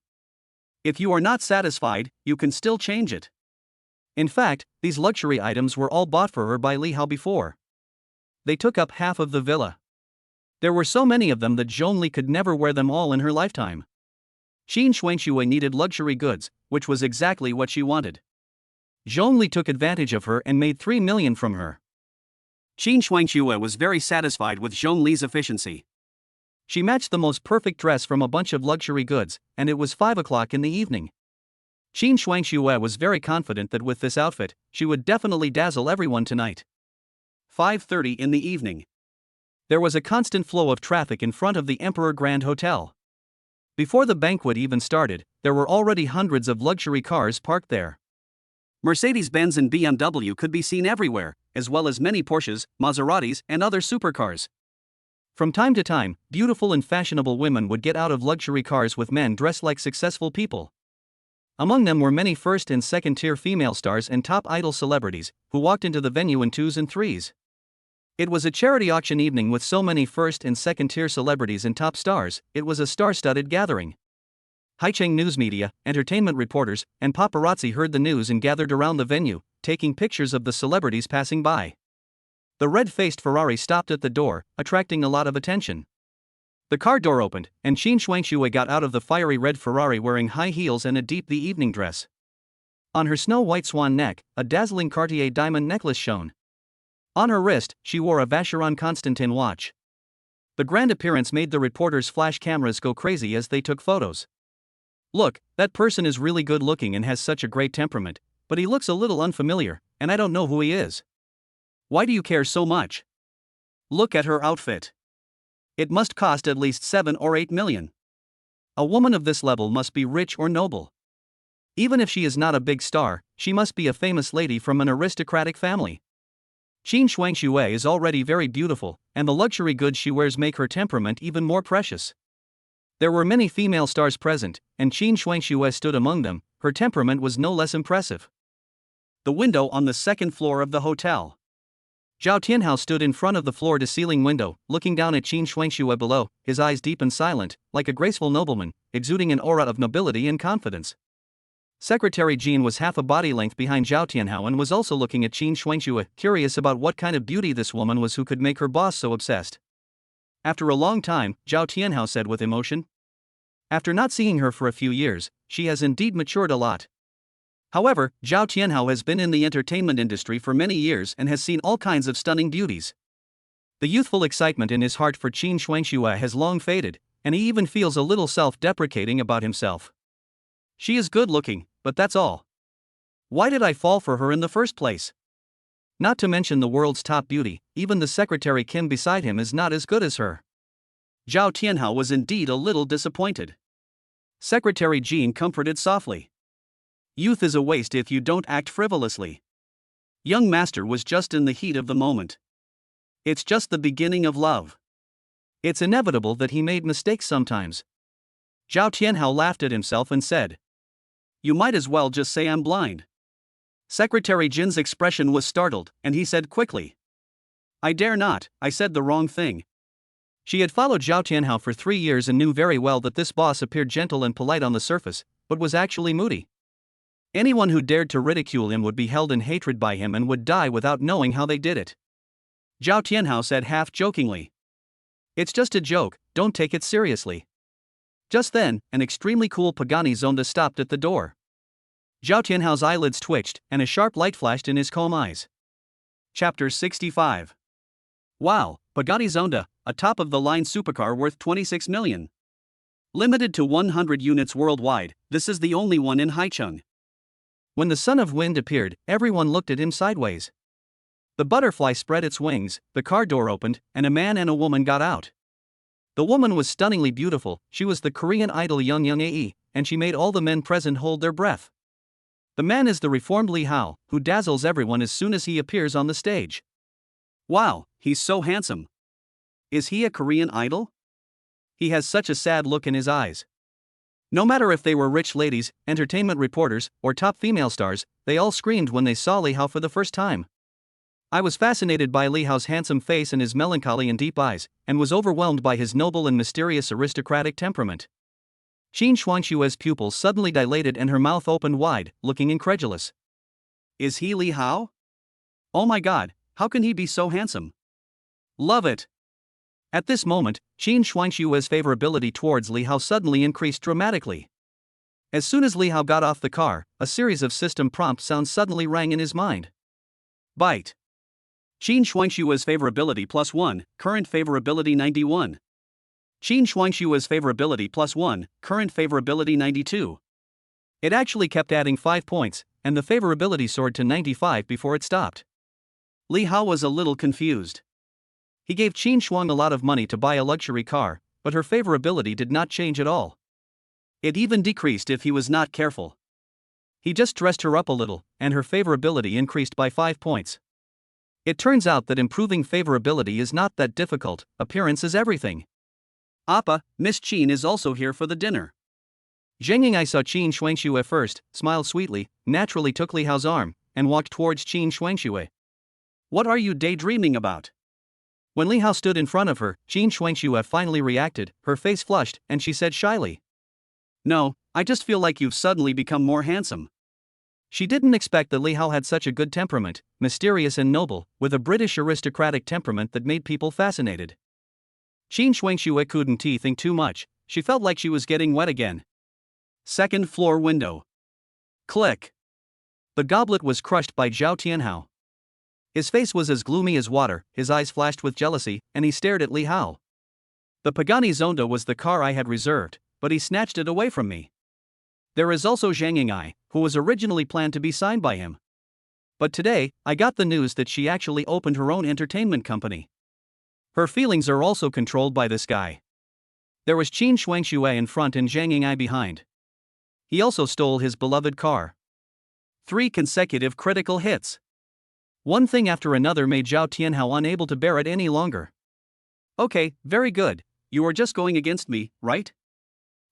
If you are not satisfied, you can still change it. In fact, these luxury items were all bought for her by Li Hao before. They took up half of the villa. There were so many of them that Zhongli could never wear them all in her lifetime. Xin Shuangxue needed luxury goods, which was exactly what she wanted. Zhongli took advantage of her and made 3 million from her. Xin Shuangxue was very satisfied with Zhongli's efficiency. She matched the most perfect dress from a bunch of luxury goods, and it was 5 o'clock in the evening. Xin Shuangxue was very confident that with this outfit, she would definitely dazzle everyone tonight. 5:30 in the evening. There was a constant flow of traffic in front of the Emperor Grand Hotel. Before the banquet even started, there were already hundreds of luxury cars parked there. Mercedes-Benz and BMW could be seen everywhere, as well as many Porsches, Maseratis, and other supercars. From time to time, beautiful and fashionable women would get out of luxury cars with men dressed like successful people. Among them were many first and second-tier female stars and top idol celebrities, who walked into the venue in 2s and 3s. It was a charity auction evening with so many first and second-tier celebrities and top stars, it was a star-studded gathering. Haicheng news media, entertainment reporters, and paparazzi heard the news and gathered around the venue, taking pictures of the celebrities passing by. The red-faced Ferrari stopped at the door, attracting a lot of attention. The car door opened, and Xin Shuangxue got out of the fiery red Ferrari wearing high heels and a deep evening dress. On her snow-white swan neck, a dazzling Cartier diamond necklace shone. On her wrist, she wore a Vacheron Constantin watch. The grand appearance made the reporters' flash cameras go crazy as they took photos. Look, that person is really good looking and has such a great temperament, but he looks a little unfamiliar, and I don't know who he is. Why do you care so much? Look at her outfit. It must cost at least 7 or 8 million. A woman of this level must be rich or noble. Even if she is not a big star, she must be a famous lady from an aristocratic family. Xin Shuangxue is already very beautiful, and the luxury goods she wears make her temperament even more precious. There were many female stars present, and Xin Shuangxue stood among them. Her temperament was no less impressive. The window on the second floor of the hotel. Zhao Tianhao stood in front of the floor-to-ceiling window, looking down at Qin Shuangxue below, his eyes deep and silent, like a graceful nobleman, exuding an aura of nobility and confidence. Secretary Jean was half a body length behind Zhao Tianhao and was also looking at Qin Shuangxue, curious about what kind of beauty this woman was who could make her boss so obsessed. After a long time, Zhao Tianhao said with emotion. After not seeing her for a few years, she has indeed matured a lot. However, Zhao Tianhao has been in the entertainment industry for many years and has seen all kinds of stunning beauties. The youthful excitement in his heart for Qin Shuangxue has long faded, and he even feels a little self-deprecating about himself. She is good-looking, but that's all. Why did I fall for her in the first place? Not to mention the world's top beauty, even the secretary Kim beside him is not as good as her. Zhao Tianhao was indeed a little disappointed. Secretary Jean comforted softly. Youth is a waste if you don't act frivolously. Young master was just in the heat of the moment. It's just the beginning of love. It's inevitable that he made mistakes sometimes. Zhao Tianhao laughed at himself and said. You might as well just say I'm blind. Secretary Jin's expression was startled, and he said quickly. I dare not, I said the wrong thing. She had followed Zhao Tianhao for 3 years and knew very well that this boss appeared gentle and polite on the surface, but was actually moody. Anyone who dared to ridicule him would be held in hatred by him and would die without knowing how they did it. Zhao Tianhao said half-jokingly. It's just a joke, don't take it seriously. Just then, an extremely cool Pagani Zonda stopped at the door. Zhao Tianhao's eyelids twitched, and a sharp light flashed in his calm eyes. Chapter 65. Wow, Pagani Zonda, a top-of-the-line supercar worth 26 million. Limited to 100 units worldwide, this is the only one in Haicheng. When the son of wind appeared, everyone looked at him sideways. The butterfly spread its wings, the car door opened, and a man and a woman got out. The woman was stunningly beautiful, she was the Korean idol Young Ae, and she made all the men present hold their breath. The man is the reformed Li Hao, who dazzles everyone as soon as he appears on the stage. Wow, he's so handsome. Is he a Korean idol? He has such a sad look in his eyes. No matter if they were rich ladies, entertainment reporters, or top female stars, they all screamed when they saw Li Hao for the first time. I was fascinated by Li Hao's handsome face and his melancholy and deep eyes, and was overwhelmed by his noble and mysterious aristocratic temperament. Qin Shuangxue's pupils suddenly dilated and her mouth opened wide, looking incredulous. Is he Li Hao? Oh my god, how can he be so handsome? Love it! At this moment, Qin Shuangxue's favorability towards Li Hao suddenly increased dramatically. As soon as Li Hao got off the car, a series of system prompt sounds suddenly rang in his mind. Byte. Qin Shuangxue's favorability +1, current favorability 91. Qin Shuangxue's favorability +1, current favorability 92. It actually kept adding 5 points, and the favorability soared to 95 before it stopped. Li Hao was a little confused. He gave Qin Shuang a lot of money to buy a luxury car, but her favorability did not change at all. It even decreased if he was not careful. He just dressed her up a little, and her favorability increased by 5 points. It turns out that improving favorability is not that difficult, appearance is everything. Appa, Miss Qin is also here for the dinner. Zheng Ying'ai saw Qin Shuangxue first, smiled sweetly, naturally took Li Hao's arm, and walked towards Qin Shuangxue. What are you daydreaming about? When Li Hao stood in front of her, Qin Shuangxue finally reacted, her face flushed, and she said shyly. No, I just feel like you've suddenly become more handsome. She didn't expect that Li Hao had such a good temperament, mysterious and noble, with a British aristocratic temperament that made people fascinated. Qin Shuangxue couldn't think too much, she felt like she was getting wet again. Second floor window. Click. The goblet was crushed by Zhao Tianhao. His face was as gloomy as water, his eyes flashed with jealousy, and he stared at Li Hao. The Pagani Zonda was the car I had reserved, but he snatched it away from me. There is also Zhang Ying'ai, who was originally planned to be signed by him. But today, I got the news that she actually opened her own entertainment company. Her feelings are also controlled by this guy. There was Qin Shuangxue in front and Zhang Ying'ai behind. He also stole his beloved car. 3 consecutive critical hits. One thing after another made Zhao Tianhao unable to bear it any longer. Okay, very good, you are just going against me, right?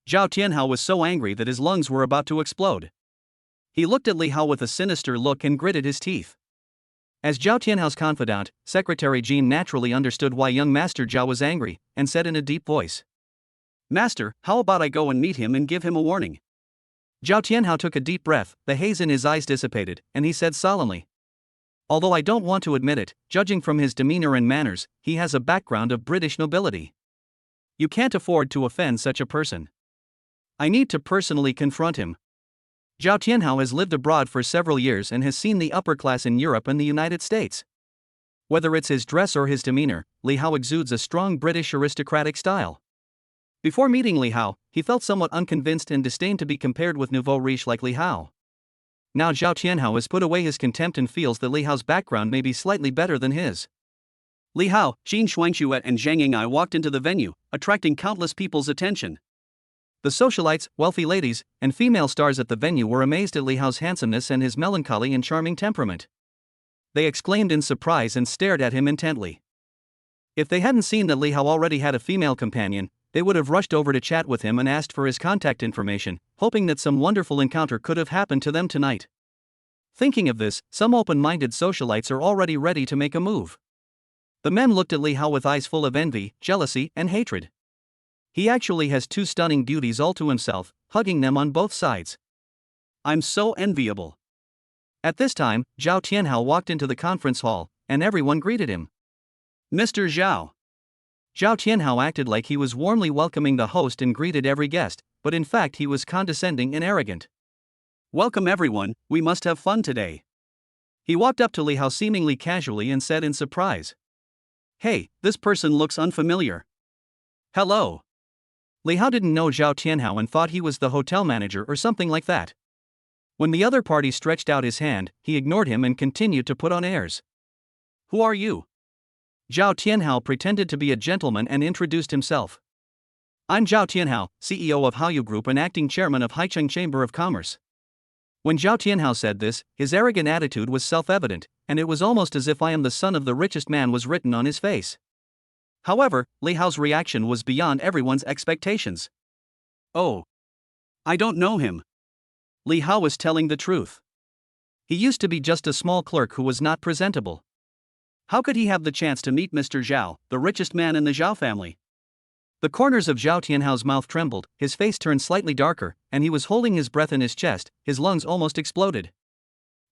Zhao Tianhao was so angry that his lungs were about to explode. He looked at Li Hao with a sinister look and gritted his teeth. As Zhao Tianhao's confidant, Secretary Jean naturally understood why young Master Zhao was angry, and said in a deep voice, "Master, how about I go and meet him and give him a warning?" Zhao Tianhao took a deep breath, the haze in his eyes dissipated, and he said solemnly, "Although I don't want to admit it, judging from his demeanor and manners, he has a background of British nobility. You can't afford to offend such a person. I need to personally confront him." Zhao Tianhao has lived abroad for several years and has seen the upper class in Europe and the United States. Whether it's his dress or his demeanor, Li Hao exudes a strong British aristocratic style. Before meeting Li Hao, he felt somewhat unconvinced and disdained to be compared with nouveau riche like Li Hao. Now Zhao Tianhao has put away his contempt and feels that Li Hao's background may be slightly better than his. Li Hao, Jin Shuangxue and Zhang Ying'ai walked into the venue, attracting countless people's attention. The socialites, wealthy ladies, and female stars at the venue were amazed at Li Hao's handsomeness and his melancholy and charming temperament. They exclaimed in surprise and stared at him intently. If they hadn't seen that Li Hao already had a female companion, they would have rushed over to chat with him and asked for his contact information, hoping that some wonderful encounter could have happened to them tonight. Thinking of this, some open-minded socialites are already ready to make a move. The men looked at Li Hao with eyes full of envy, jealousy, and hatred. He actually has two stunning beauties all to himself, hugging them on both sides. I'm so enviable. At this time, Zhao Tianhao walked into the conference hall, and everyone greeted him. "Mr. Zhao." Zhao Tianhao acted like he was warmly welcoming the host and greeted every guest, but in fact he was condescending and arrogant. "Welcome everyone, we must have fun today." He walked up to Li Hao seemingly casually and said in surprise, "Hey, this person looks unfamiliar." "Hello." Li Hao didn't know Zhao Tianhao and thought he was the hotel manager or something like that. When the other party stretched out his hand, he ignored him and continued to put on airs. "Who are you?" Zhao Tianhao pretended to be a gentleman and introduced himself. "I'm Zhao Tianhao, CEO of Haoyu Group and acting chairman of Haicheng Chamber of Commerce." When Zhao Tianhao said this, his arrogant attitude was self-evident, and it was almost as if "I am the son of the richest man" was written on his face. However, Li Hao's reaction was beyond everyone's expectations. "Oh. I don't know him." Li Hao was telling the truth. He used to be just a small clerk who was not presentable. How could he have the chance to meet Mr. Zhao, the richest man in the Zhao family? The corners of Zhao Tianhao's mouth trembled, his face turned slightly darker, and he was holding his breath in his chest, his lungs almost exploded.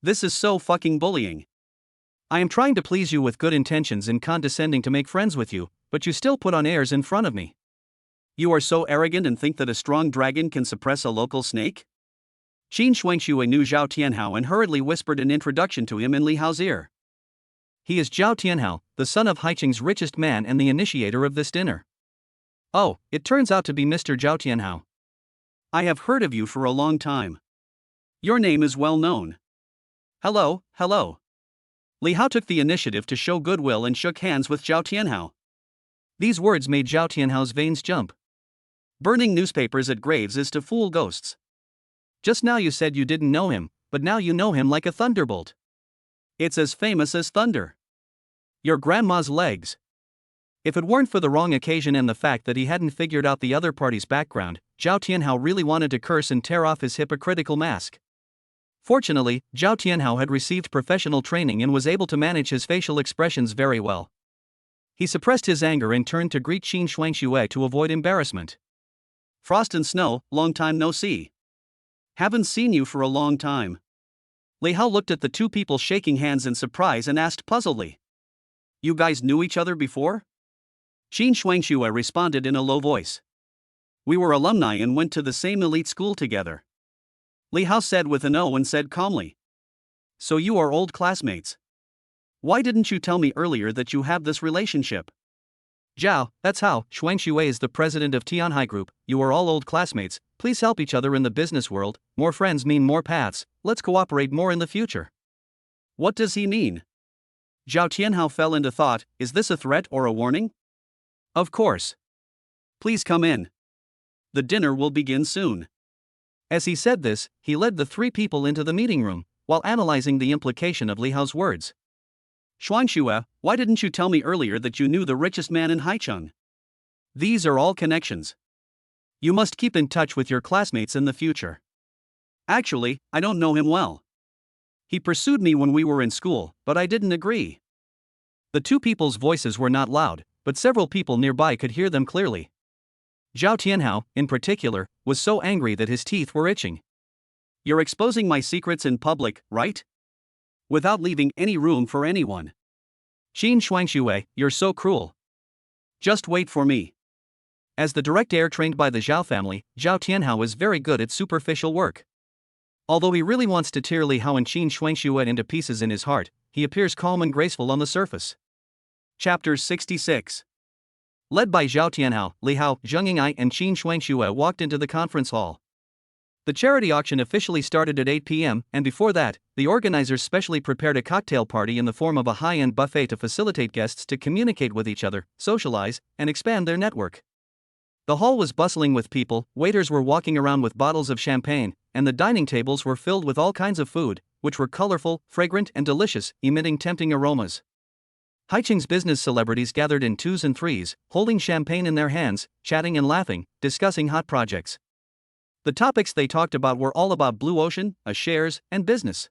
"This is so fucking bullying. I am trying to please you with good intentions and condescending to make friends with you, but you still put on airs in front of me. You are so arrogant and think that a strong dragon can suppress a local snake?" Qin Shuangxue knew Zhao Tianhao and hurriedly whispered an introduction to him in Li Hao's ear. "He is Zhao Tianhao, the son of Haicheng's richest man and the initiator of this dinner." "Oh, it turns out to be Mr. Zhao Tianhao. I have heard of you for a long time. Your name is well known." "Hello, hello." Li Hao took the initiative to show goodwill and shook hands with Zhao Tianhao. These words made Zhao Tianhao's veins jump. Burning newspapers at graves is to fool ghosts. Just now you said you didn't know him, but now you know him like a thunderbolt. It's as famous as thunder. Your grandma's legs. If it weren't for the wrong occasion and the fact that he hadn't figured out the other party's background, Zhao Tianhao really wanted to curse and tear off his hypocritical mask. Fortunately, Zhao Tianhao had received professional training and was able to manage his facial expressions very well. He suppressed his anger and turned to greet Qin Shuangxue to avoid embarrassment. "Frost and Snow, long time no see. Haven't seen you for a long time." Li Hao looked at the two people shaking hands in surprise and asked puzzledly, "You guys knew each other before?" Qin Shuangxue responded in a low voice. "We were alumni and went to the same elite school together." Li Hao said with an O and said calmly, "So you are old classmates. Why didn't you tell me earlier that you have this relationship?" "Zhao, that's how. Shuangxue is the president of Tianhai Group. You are all old classmates. Please help each other in the business world. More friends mean more paths. Let's cooperate more in the future." What does he mean? Zhao Tianhao fell into thought. Is this a threat or a warning? Of course. Please come in. The dinner will begin soon. As he said this, he led the three people into the meeting room, while analyzing the implication of Li Hao's words. "Shuangxue, why didn't you tell me earlier that you knew the richest man in Haicheng? These are all connections. You must keep in touch with your classmates in the future. Actually, I don't know him well. He pursued me when we were in school, but I didn't agree. The two people's voices were not loud, but several people nearby could hear them clearly. Zhao Tianhao, in particular, was so angry that his teeth were itching. You're exposing my secrets in public, right? Without leaving any room for anyone. Qin Shuangxue, you're so cruel. Just wait for me. As the direct heir trained by the Zhao family, Zhao Tianhao is very good at superficial work. Although he really wants to tear Li Hao and Qin Shuangxue into pieces in his heart, he appears calm and graceful on the surface. Chapter 66. Led by Zhao Tianhao, Li Hao, Zheng Ying'ai and Qin Shuangxue walked into the conference hall. The charity auction officially started at 8 p.m., and before that, the organizers specially prepared a cocktail party in the form of a high-end buffet to facilitate guests to communicate with each other, socialize, and expand their network. The hall was bustling with people, waiters were walking around with bottles of champagne, and the dining tables were filled with all kinds of food, which were colorful, fragrant, and delicious, emitting tempting aromas. Haicheng's business celebrities gathered in twos and threes, holding champagne in their hands, chatting and laughing, discussing hot projects. The topics they talked about were all about blue ocean, shares, and business.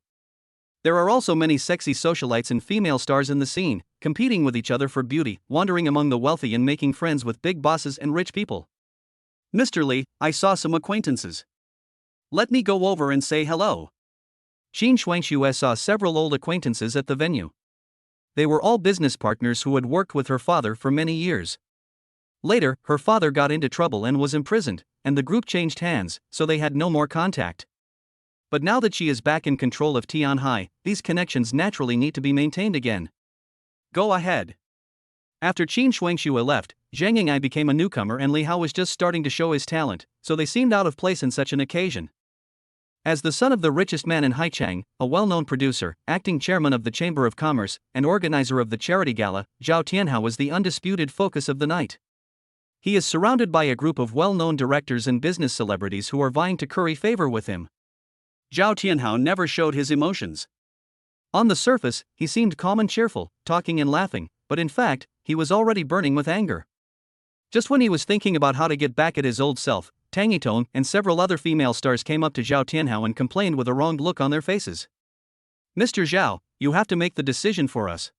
There are also many sexy socialites and female stars in the scene, competing with each other for beauty, wandering among the wealthy and making friends with big bosses and rich people. Mr. Li, I saw some acquaintances. Let me go over and say hello. Qin Shuangxue saw several old acquaintances at the venue. They were all business partners who had worked with her father for many years. Later, her father got into trouble and was imprisoned, and the group changed hands, so they had no more contact. But now that she is back in control of Tianhai, these connections naturally need to be maintained again. Go ahead. After Qin Shuangxue left, Zheng Ying'ai became a newcomer and Li Hao was just starting to show his talent, so they seemed out of place in such an occasion. As the son of the richest man in Haicheng, a well-known producer, acting chairman of the Chamber of Commerce, and organizer of the charity gala, Zhao Tianhao was the undisputed focus of the night. He is surrounded by a group of well-known directors and business celebrities who are vying to curry favor with him. Zhao Tianhao never showed his emotions. On the surface, he seemed calm and cheerful, talking and laughing, but in fact, he was already burning with anger. Just when he was thinking about how to get back at his old self, Tang Yitong and several other female stars came up to Zhao Tianhao and complained with a wronged look on their faces. Mr. Zhao, you have to make the decision for us.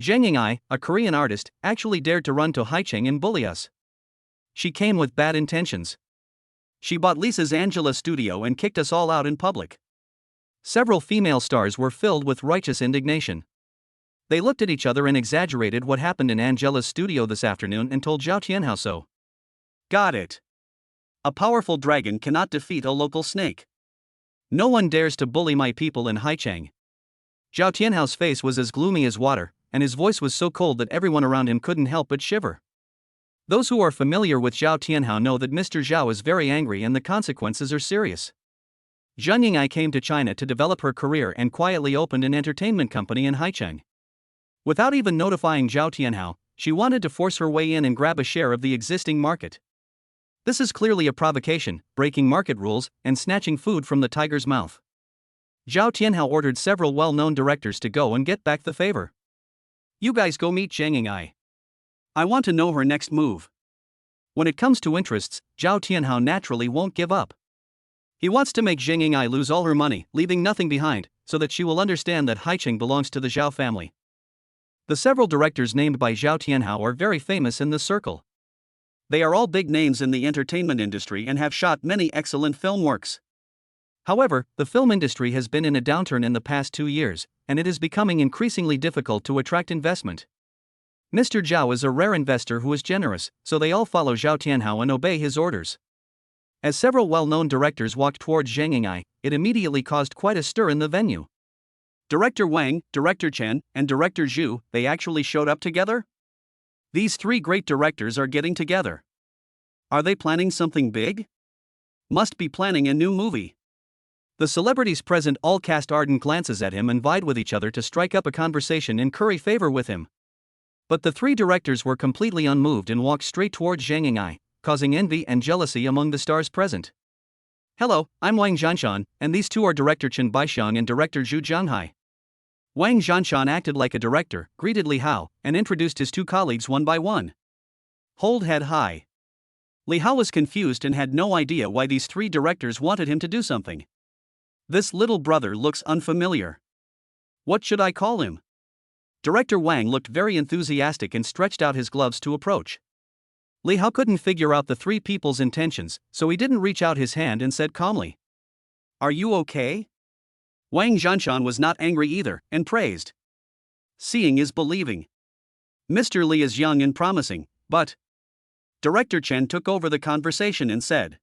Zheng Ying'ai, a Korean artist, actually dared to run to Haicheng and bully us. She came with bad intentions. She bought Lisa's Angela studio and kicked us all out in public. Several female stars were filled with righteous indignation. They looked at each other and exaggerated what happened in Angela's studio this afternoon and told Zhao Tianhao so. Got it. A powerful dragon cannot defeat a local snake. No one dares to bully my people in Haicheng. Zhao Tianhao's face was as gloomy as water, and his voice was so cold that everyone around him couldn't help but shiver. Those who are familiar with Zhao Tianhao know that Mr. Zhao is very angry and the consequences are serious. Zheng Ying'ai came to China to develop her career and quietly opened an entertainment company in Haicheng. Without even notifying Zhao Tianhao, she wanted to force her way in and grab a share of the existing market. This is clearly a provocation, breaking market rules, and snatching food from the tiger's mouth. Zhao Tianhao ordered several well-known directors to go and get back the favor. You guys go meet Zheng Ying'ai. I want to know her next move. When it comes to interests, Zhao Tianhao naturally won't give up. He wants to make Zheng Ying'ai lose all her money, leaving nothing behind, so that she will understand that Haicheng belongs to the Zhao family. The several directors named by Zhao Tianhao are very famous in this circle. They are all big names in the entertainment industry and have shot many excellent film works. However, the film industry has been in a downturn in the past 2 years, and it is becoming increasingly difficult to attract investment. Mr. Zhao is a rare investor who is generous, so they all follow Zhao Tianhao and obey his orders. As several well-known directors walked towards Zheng Ying'ai, it immediately caused quite a stir in the venue. Director Wang, Director Chen, and Director Zhu, they actually showed up together? These three great directors are getting together. Are they planning something big? Must be planning a new movie. The celebrities present all cast ardent glances at him and vied with each other to strike up a conversation and curry favor with him. But the three directors were completely unmoved and walked straight towards Zheng Ying'ai, causing envy and jealousy among the stars present. Hello, I'm Wang Zhanshan, and these two are Director Chen Baixiang and Director Zhu Zhanghai. Wang Zhanshan acted like a director, greeted Li Hao, and introduced his two colleagues one by one. Hold head high. Li Hao was confused and had no idea why these three directors wanted him to do something. This little brother looks unfamiliar. What should I call him? Director Wang looked very enthusiastic and stretched out his gloves to approach. Li Hao couldn't figure out the three people's intentions, so he didn't reach out his hand and said calmly, "Are you okay?" Wang Zhanshan was not angry either, and praised. Seeing is believing. Mr. Li is young and promising, but... Director Chen took over the conversation and said,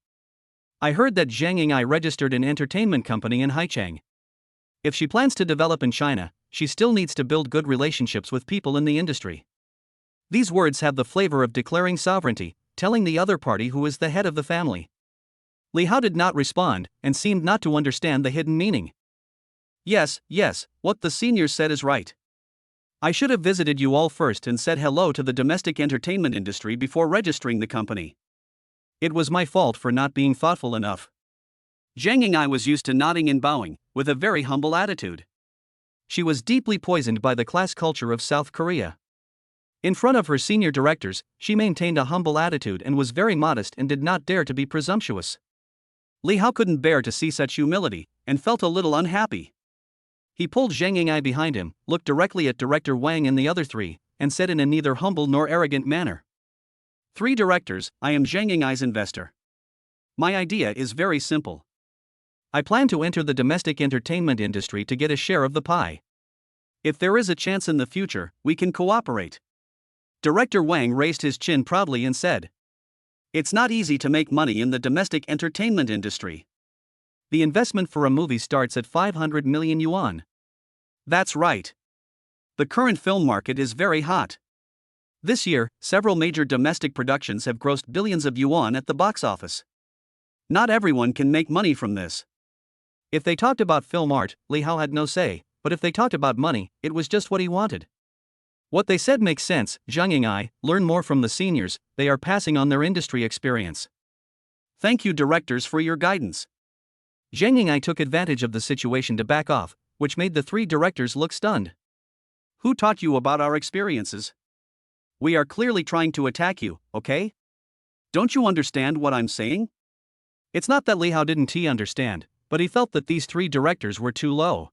"I heard that Zhang Ying'ai registered an entertainment company in Haichang. If she plans to develop in China, she still needs to build good relationships with people in the industry." These words have the flavor of declaring sovereignty, telling the other party who is the head of the family. Li Hao did not respond, and seemed not to understand the hidden meaning. Yes, what the seniors said is right. I should have visited you all first and said hello to the domestic entertainment industry before registering the company. It was my fault for not being thoughtful enough. Zhang Ying'ai was used to nodding and bowing, with a very humble attitude. She was deeply poisoned by the class culture of South Korea. In front of her senior directors, she maintained a humble attitude and was very modest and did not dare to be presumptuous. Li Hao couldn't bear to see such humility, and felt a little unhappy. He pulled Zhang Ying'ai behind him, looked directly at Director Wang and the other three, and said in a neither humble nor arrogant manner, "Three directors, I am Zhang Ying'ai's investor. My idea is very simple. I plan to enter the domestic entertainment industry to get a share of the pie. If there is a chance in the future, we can cooperate." Director Wang raised his chin proudly and said, "It's not easy to make money in the domestic entertainment industry. The investment for a movie starts at 500 million yuan. That's right. The current film market is very hot. This year, several major domestic productions have grossed billions of yuan at the box office. Not everyone can make money from this." If they talked about film art, Li Hao had no say, but if they talked about money, it was just what he wanted. What they said makes sense. Zhang Ying'ai, learn more from the seniors, they are passing on their industry experience. Thank you, directors, for your guidance. Zhang Ying'ai took advantage of the situation to back off, which made the three directors look stunned. Who taught you about our experiences? We are clearly trying to attack you, okay? Don't you understand what I'm saying? It's not that Li Hao didn't understand, but he felt that these three directors were too low.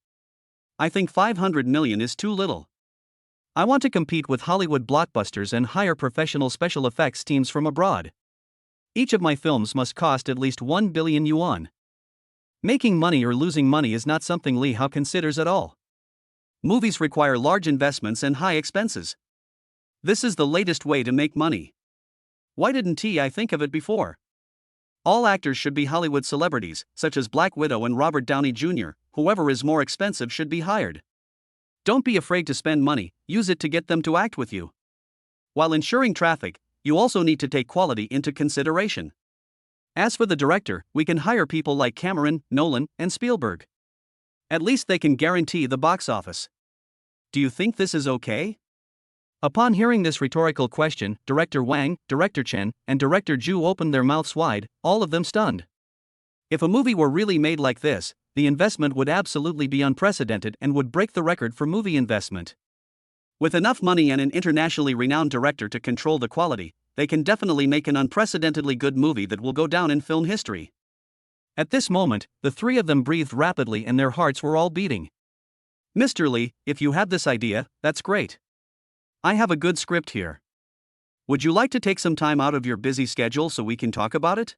I think 500 million is too little. I want to compete with Hollywood blockbusters and hire professional special effects teams from abroad. Each of my films must cost at least 1 billion yuan. Making money or losing money is not something Li Hao considers at all. Movies require large investments and high expenses. This is the latest way to make money. Why didn't I think of it before? All actors should be Hollywood celebrities, such as Black Widow and Robert Downey Jr., whoever is more expensive should be hired. Don't be afraid to spend money, use it to get them to act with you. While ensuring traffic, you also need to take quality into consideration. As for the director, we can hire people like Cameron, Nolan, and Spielberg. At least they can guarantee the box office. Do you think this is okay? Upon hearing this rhetorical question, Director Wang, Director Chen, and Director Zhu opened their mouths wide, all of them stunned. If a movie were really made like this, the investment would absolutely be unprecedented and would break the record for movie investment. With enough money and an internationally renowned director to control the quality, they can definitely make an unprecedentedly good movie that will go down in film history. At this moment, the three of them breathed rapidly and their hearts were all beating. Mr. Li, if you have this idea, that's great. I have a good script here. Would you like to take some time out of your busy schedule so we can talk about it?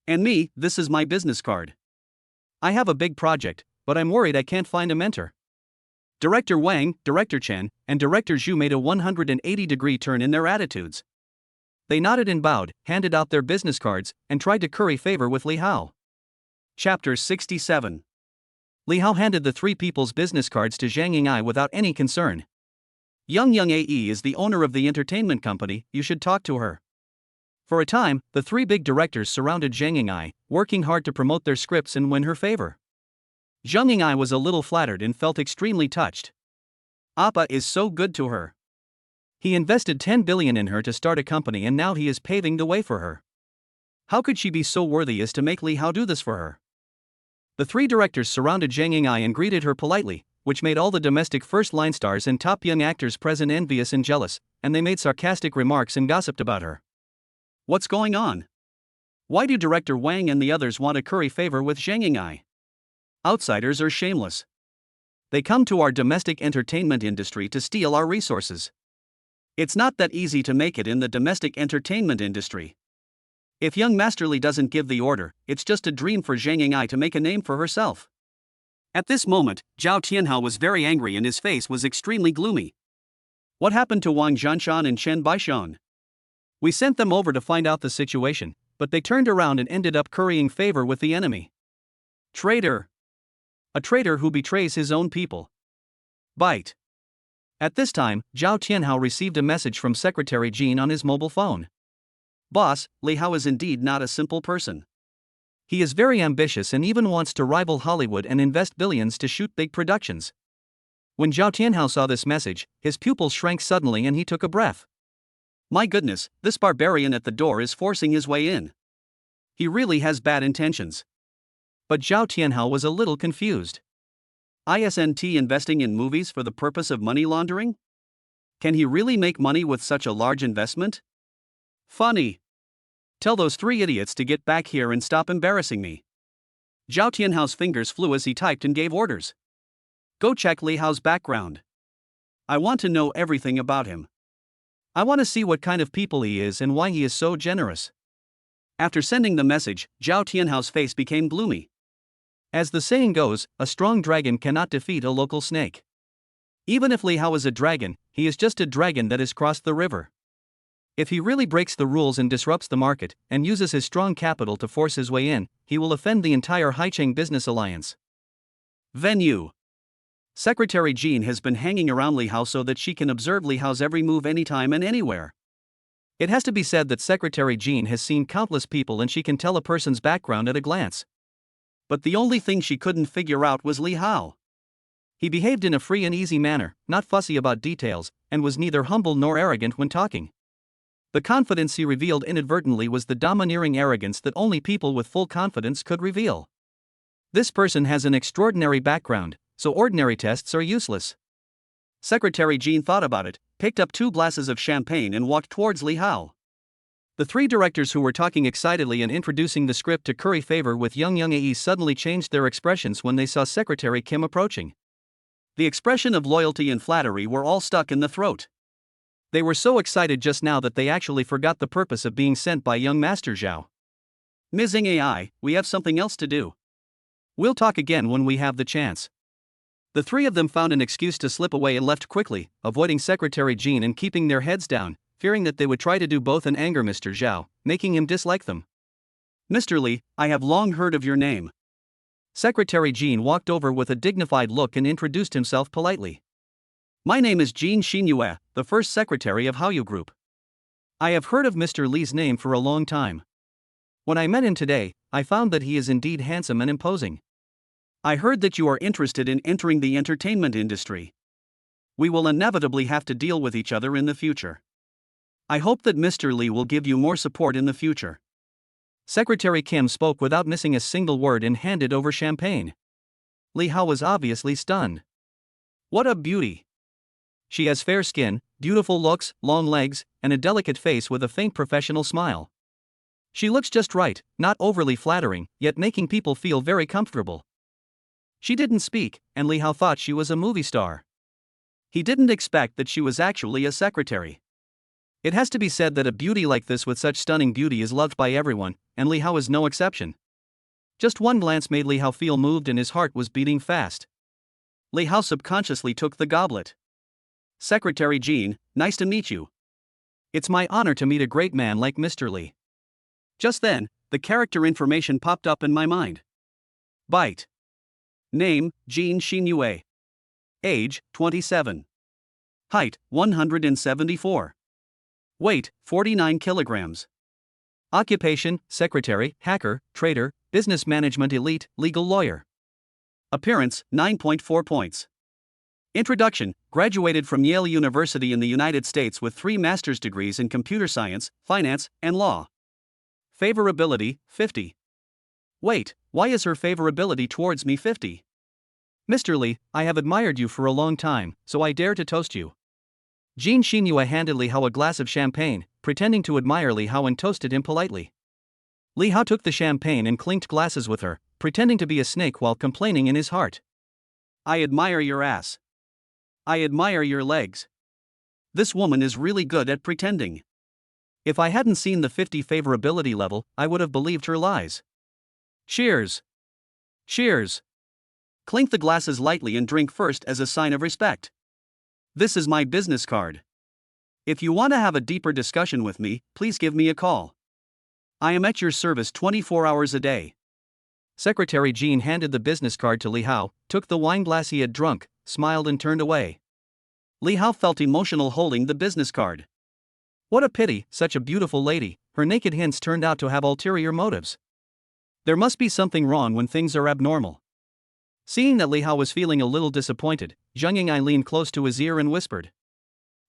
And me, this is my business card. I have a big project, but I'm worried I can't find a mentor. Director Wang, Director Chen, and Director Zhu made a 180-degree turn in their attitudes. They nodded and bowed, handed out their business cards, and tried to curry favor with Li Hao. Chapter 67. Li Hao handed the three people's business cards to Zhang Ying'ai without any concern. Young AE is the owner of the entertainment company, you should talk to her. For a time, the three big directors surrounded Zhang Ying'ai, working hard to promote their scripts and win her favor. Zhang Ying'ai was a little flattered and felt extremely touched. Appa is so good to her. He invested 10 billion in her to start a company and now he is paving the way for her. How could she be so worthy as to make Li Hao do this for her? The three directors surrounded Zhang Ying'ai and greeted her politely, which made all the domestic first-line stars and top young actors present envious and jealous, and they made sarcastic remarks and gossiped about her. What's going on? Why do Director Wang and the others want to curry favor with Zhang Ying'ai? Outsiders are shameless. They come to our domestic entertainment industry to steal our resources. It's not that easy to make it in the domestic entertainment industry. If young Master Li doesn't give the order, it's just a dream for Zhang Ying'ai to make a name for herself. At this moment, Zhao Tianhao was very angry and his face was extremely gloomy. What happened to Wang Zhanshan and Chen Baishan? We sent them over to find out the situation, but they turned around and ended up currying favor with the enemy. Traitor! A traitor who betrays his own people. Bite. At this time, Zhao Tianhao received a message from Secretary Jean on his mobile phone. Boss, Li Hao is indeed not a simple person. He is very ambitious and even wants to rival Hollywood and invest billions to shoot big productions. When Zhao Tianhao saw this message, his pupils shrank suddenly and he took a breath. My goodness, this barbarian at the door is forcing his way in. He really has bad intentions. But Zhao Tianhao was a little confused. Isn't investing in movies for the purpose of money laundering? Can he really make money with such a large investment? Funny. Tell those 3 idiots to get back here and stop embarrassing me. Zhao Tianhao's fingers flew as he typed and gave orders. Go check Li Hao's background. I want to know everything about him. I want to see what kind of people he is and why he is so generous. After sending the message, Zhao Tianhao's face became gloomy. As the saying goes, a strong dragon cannot defeat a local snake. Even if Li Hao is a dragon, he is just a dragon that has crossed the river. If he really breaks the rules and disrupts the market, and uses his strong capital to force his way in, he will offend the entire Haicheng business alliance. Venue. Secretary Jean has been hanging around Li Hao so that she can observe Li Hao's every move anytime and anywhere. It has to be said that Secretary Jean has seen countless people and she can tell a person's background at a glance. But the only thing she couldn't figure out was Li Hao. He behaved in a free and easy manner, not fussy about details, and was neither humble nor arrogant when talking. The confidence he revealed inadvertently was the domineering arrogance that only people with full confidence could reveal. This person has an extraordinary background, so ordinary tests are useless. Secretary Jean thought about it, picked up 2 glasses of champagne and walked towards Li Hao. The 3 directors who were talking excitedly and introducing the script to curry favor with young AE suddenly changed their expressions when they saw Secretary Kim approaching. The expression of loyalty and flattery were all stuck in the throat. They were so excited just now that they actually forgot the purpose of being sent by young Master Zhao. Ms. AI, we have something else to do. We'll talk again when we have the chance. The 3 of them found an excuse to slip away and left quickly, avoiding Secretary Jean and keeping their heads down, fearing that they would try to do both and anger Mr. Zhao, making him dislike them. Mr. Li, I have long heard of your name. Secretary Jean walked over with a dignified look and introduced himself politely. My name is Jean Xinyue, the first secretary of Haoyu Group. I have heard of Mr. Li's name for a long time. When I met him today, I found that he is indeed handsome and imposing. I heard that you are interested in entering the entertainment industry. We will inevitably have to deal with each other in the future. I hope that Mr. Li will give you more support in the future. Secretary Kim spoke without missing a single word and handed over champagne. Li Hao was obviously stunned. What a beauty! She has fair skin, beautiful looks, long legs, and a delicate face with a faint professional smile. She looks just right, not overly flattering, yet making people feel very comfortable. She didn't speak, and Li Hao thought she was a movie star. He didn't expect that she was actually a secretary. It has to be said that a beauty like this with such stunning beauty is loved by everyone, and Li Hao is no exception. Just one glance made Li Hao feel moved and his heart was beating fast. Li Hao subconsciously took the goblet. Secretary Jean, nice to meet you. It's my honor to meet a great man like Mr. Li. Just then, the character information popped up in my mind. Bite. Name, Jean Xinyue. Age, 27. Height, 174. Weight, 49 kilograms. Occupation, secretary, hacker, trader, business management elite, legal lawyer. Appearance, 9.4 points. Introduction, graduated from Yale University in the United States with 3 master's degrees in computer science, finance, and law. Favorability, 50. Wait, why is her favorability towards me 50? Mr. Li, I have admired you for a long time, so I dare to toast you. Jean Xinyue handed Li Hao a glass of champagne, pretending to admire Li Hao and toasted him politely. Li Hao took the champagne and clinked glasses with her, pretending to be a snake while complaining in his heart. I admire your ass. I admire your legs. This woman is really good at pretending. If I hadn't seen the 50 favorability level, I would have believed her lies. Cheers. Cheers. Clink the glasses lightly and drink first as a sign of respect. This is my business card. If you want to have a deeper discussion with me, please give me a call. I am at your service 24 hours a day. Secretary Jean handed the business card to Li Hao, took the wine glass he had drunk, smiled and turned away. Li Hao felt emotional holding the business card. What a pity, such a beautiful lady, her naked hints turned out to have ulterior motives. There must be something wrong when things are abnormal. Seeing that Li Hao was feeling a little disappointed, Zheng Ying'ai leaned close to his ear and whispered.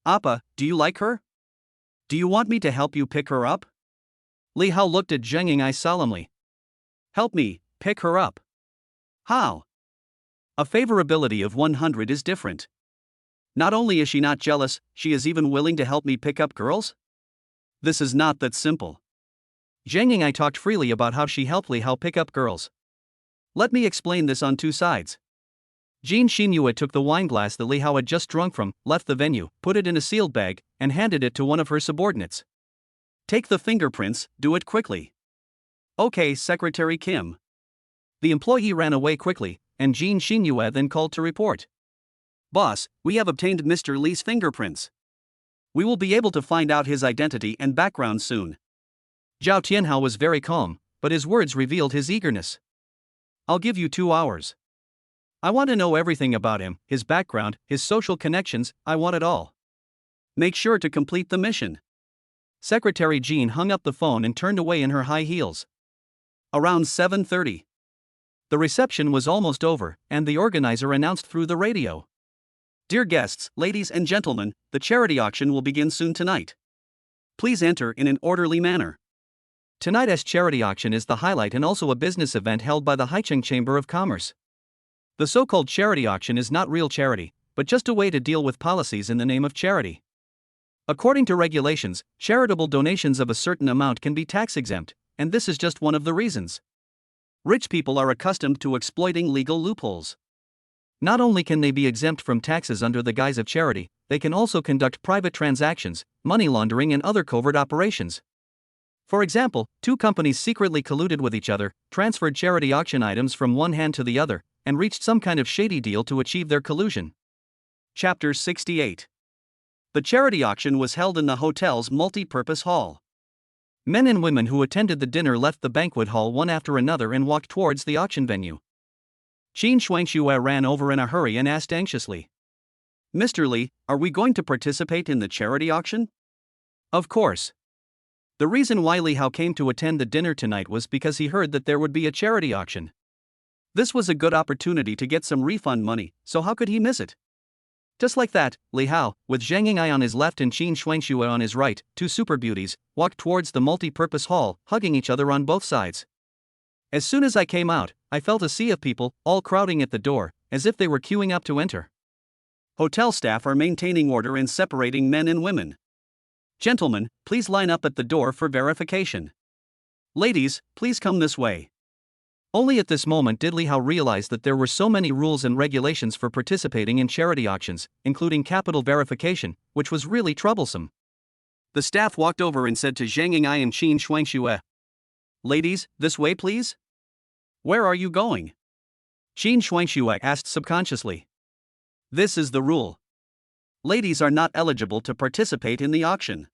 Appa, do you like her? Do you want me to help you pick her up? Li Hao looked at Zheng Ying'ai solemnly. Help me, pick her up. How? A favorability of 100 is different. Not only is she not jealous, she is even willing to help me pick up girls? This is not that simple. Zheng Ying'ai talked freely about how she helped Li Hao pick up girls. Let me explain this on two sides. Jean Xinyue took the wine glass that Li Hao had just drunk from, left the venue, put it in a sealed bag, and handed it to one of her subordinates. Take the fingerprints, do it quickly. Okay, Secretary Kim. The employee ran away quickly, and Jean Xinyue then called to report. Boss, we have obtained Mr. Li's fingerprints. We will be able to find out his identity and background soon. Zhao Tianhao was very calm, but his words revealed his eagerness. I'll give you 2 hours. I want to know everything about him, his background, his social connections, I want it all. Make sure to complete the mission. Secretary Jean hung up the phone and turned away in her high heels. Around 7:30. The reception was almost over, and the organizer announced through the radio. Dear guests, ladies and gentlemen, the charity auction will begin soon tonight. Please enter in an orderly manner. Tonight's charity auction is the highlight and also a business event held by the Haicheng Chamber of Commerce. The so-called charity auction is not real charity, but just a way to deal with policies in the name of charity. According to regulations, charitable donations of a certain amount can be tax-exempt, and this is just one of the reasons. Rich people are accustomed to exploiting legal loopholes. Not only can they be exempt from taxes under the guise of charity, they can also conduct private transactions, money laundering and other covert operations. For example, 2 companies secretly colluded with each other, transferred charity auction items from one hand to the other, and reached some kind of shady deal to achieve their collusion. Chapter 68. The charity auction was held in the hotel's multi-purpose hall. Men and women who attended the dinner left the banquet hall one after another and walked towards the auction venue. Qin Shuangxue ran over in a hurry and asked anxiously. Mr. Li, are we going to participate in the charity auction? Of course. The reason why Li Hao came to attend the dinner tonight was because he heard that there would be a charity auction. This was a good opportunity to get some refund money, so how could he miss it? Just like that, Li Hao, with Zheng Ying'ai on his left and Qin Shuangxue on his right, 2 super beauties, walked towards the multi-purpose hall, hugging each other on both sides. As soon as I came out, I felt a sea of people, all crowding at the door, as if they were queuing up to enter. Hotel staff are maintaining order and separating men and women. Gentlemen, please line up at the door for verification. Ladies, please come this way. Only at this moment did Li Hao realize that there were so many rules and regulations for participating in charity auctions, including capital verification, which was really troublesome. The staff walked over and said to Zheng Ying'ai and Qin Shuangxue, Ladies, this way please? Where are you going? Qin Shuangxue asked subconsciously. This is the rule. Ladies are not eligible to participate in the auction.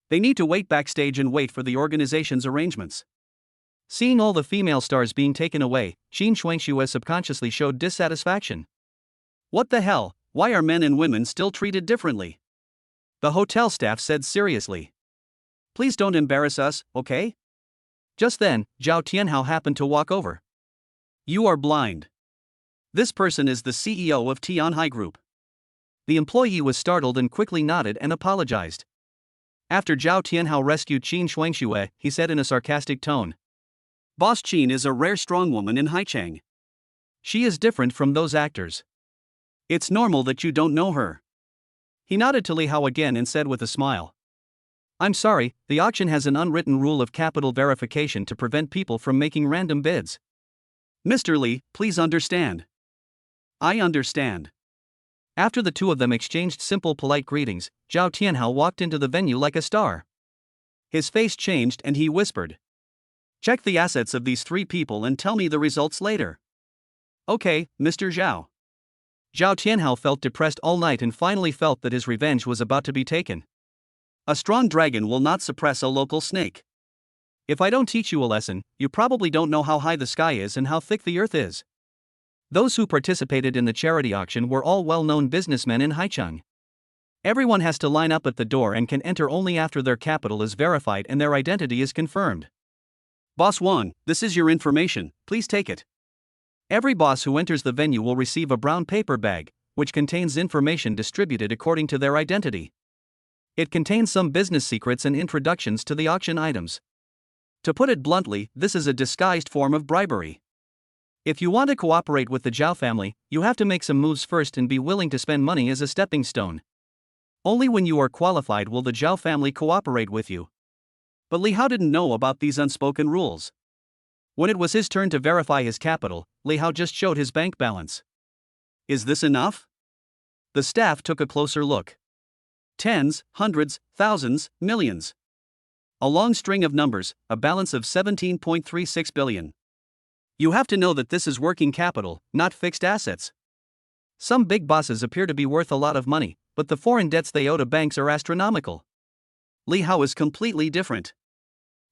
They need to wait backstage and wait for the organization's arrangements. Seeing all the female stars being taken away, Qin Shuangxue subconsciously showed dissatisfaction. What the hell, why are men and women still treated differently? The hotel staff said seriously. Please don't embarrass us, okay? Just then, Zhao Tianhao happened to walk over. You are blind. This person is the CEO of Tianhai Group. The employee was startled and quickly nodded and apologized. After Zhao Tianhao rescued Qin Shuangxue, he said in a sarcastic tone. Boss Qin is a rare strong woman in Haicheng. She is different from those actors. It's normal that you don't know her. He nodded to Li Hao again and said with a smile. I'm sorry, the auction has an unwritten rule of capital verification to prevent people from making random bids. Mr. Li, please understand. I understand. After the two of them exchanged simple polite greetings, Zhao Tianhao walked into the venue like a star. His face changed and he whispered, "Check the assets of these three people and tell me the results later." "Okay, Mr. Zhao." Zhao Tianhao felt depressed all night and finally felt that his revenge was about to be taken. A strong dragon will not suppress a local snake. If I don't teach you a lesson, you probably don't know how high the sky is and how thick the earth is. Those who participated in the charity auction were all well-known businessmen in Haicheng. Everyone has to line up at the door and can enter only after their capital is verified and their identity is confirmed. Boss Wang, this is your information, please take it. Every boss who enters the venue will receive a brown paper bag, which contains information distributed according to their identity. It contains some business secrets and introductions to the auction items. To put it bluntly, this is a disguised form of bribery. If you want to cooperate with the Zhao family, you have to make some moves first and be willing to spend money as a stepping stone. Only when you are qualified will the Zhao family cooperate with you. But Li Hao didn't know about these unspoken rules. When it was his turn to verify his capital, Li Hao just showed his bank balance. Is this enough? The staff took a closer look. Tens, hundreds, thousands, millions. A long string of numbers, a balance of 17.36 billion. You have to know that this is working capital, not fixed assets. Some big bosses appear to be worth a lot of money, but the foreign debts they owe to banks are astronomical. Li Hao is completely different.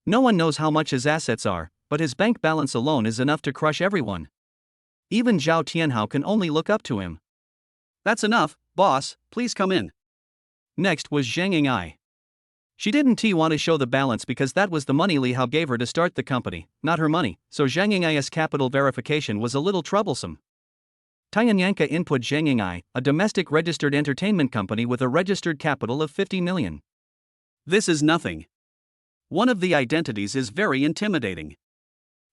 No one knows how much his assets are, but his bank balance alone is enough to crush everyone. Even Zhao Tianhao can only look up to him. That's enough, boss, please come in. Next was Zhang Ying'ai. She didn't want to show the balance because that was the money Li Hao gave her to start the company, not her money, so Zhang Ying'ai's capital verification was a little troublesome. Tianyanka input Zhang Ying'ai, a domestic registered entertainment company with a registered capital of 50 million. This is nothing. One of the identities is very intimidating.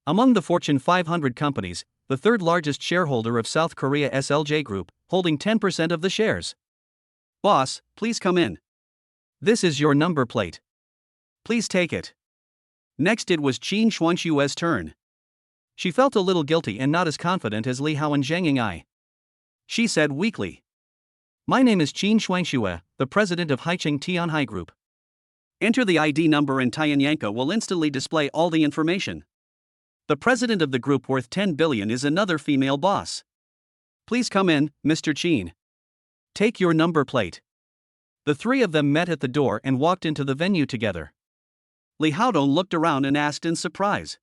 Among the Fortune 500 companies, the third largest shareholder of South Korea SLJ Group, holding 10% of the shares. Boss, please come in. This is your number plate. Please take it. Next it was Qin Shuangshue's turn. She felt a little guilty and not as confident as Li Hao and Zhang Ying'ai. She said weakly, "My name is Qin Shuangshue, the president of Haicheng Tianhai Group." Enter the ID number and Tianyanka will instantly display all the information. The president of the group worth 10 billion is another female boss. Please come in, Mr. Qin. Take your number plate. The three of them met at the door and walked into the venue together. Li Haodong looked around and asked in surprise,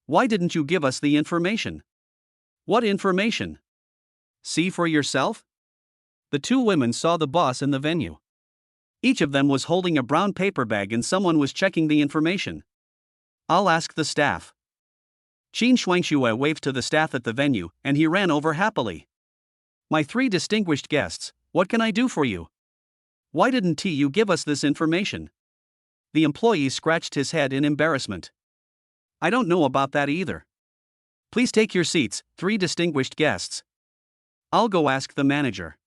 "Why didn't you give us the information?" "What information?" "See for yourself?" The two women saw the boss in the venue. Each of them was holding a brown paper bag and someone was checking the information. "I'll ask the staff." Qin Shuangshue waved to the staff at the venue, and he ran over happily. "My three distinguished guests, what can I do for you? Why didn't you give us this information?" The employee scratched his head in embarrassment. "I don't know about that either. Please take your seats, three distinguished guests. I'll go ask the manager."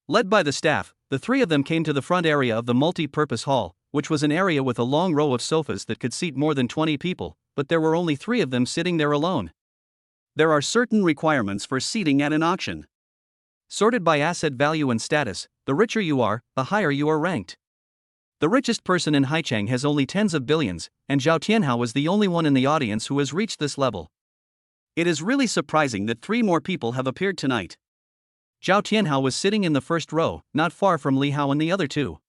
Led by the staff, the three of them came to the front area of the multi-purpose hall, which was an area with a long row of sofas that could seat more than 20 people, but there were only 3 of them sitting there alone. There are certain requirements for seating at an auction. Sorted by asset value and status, the richer you are, the higher you are ranked. The richest person in Haicheng has only tens of billions, and Zhao Tianhao is the only one in the audience who has reached this level. It is really surprising that 3 more people have appeared tonight. Zhao Tianhao was sitting in the first row, not far from Li Hao and the other 2.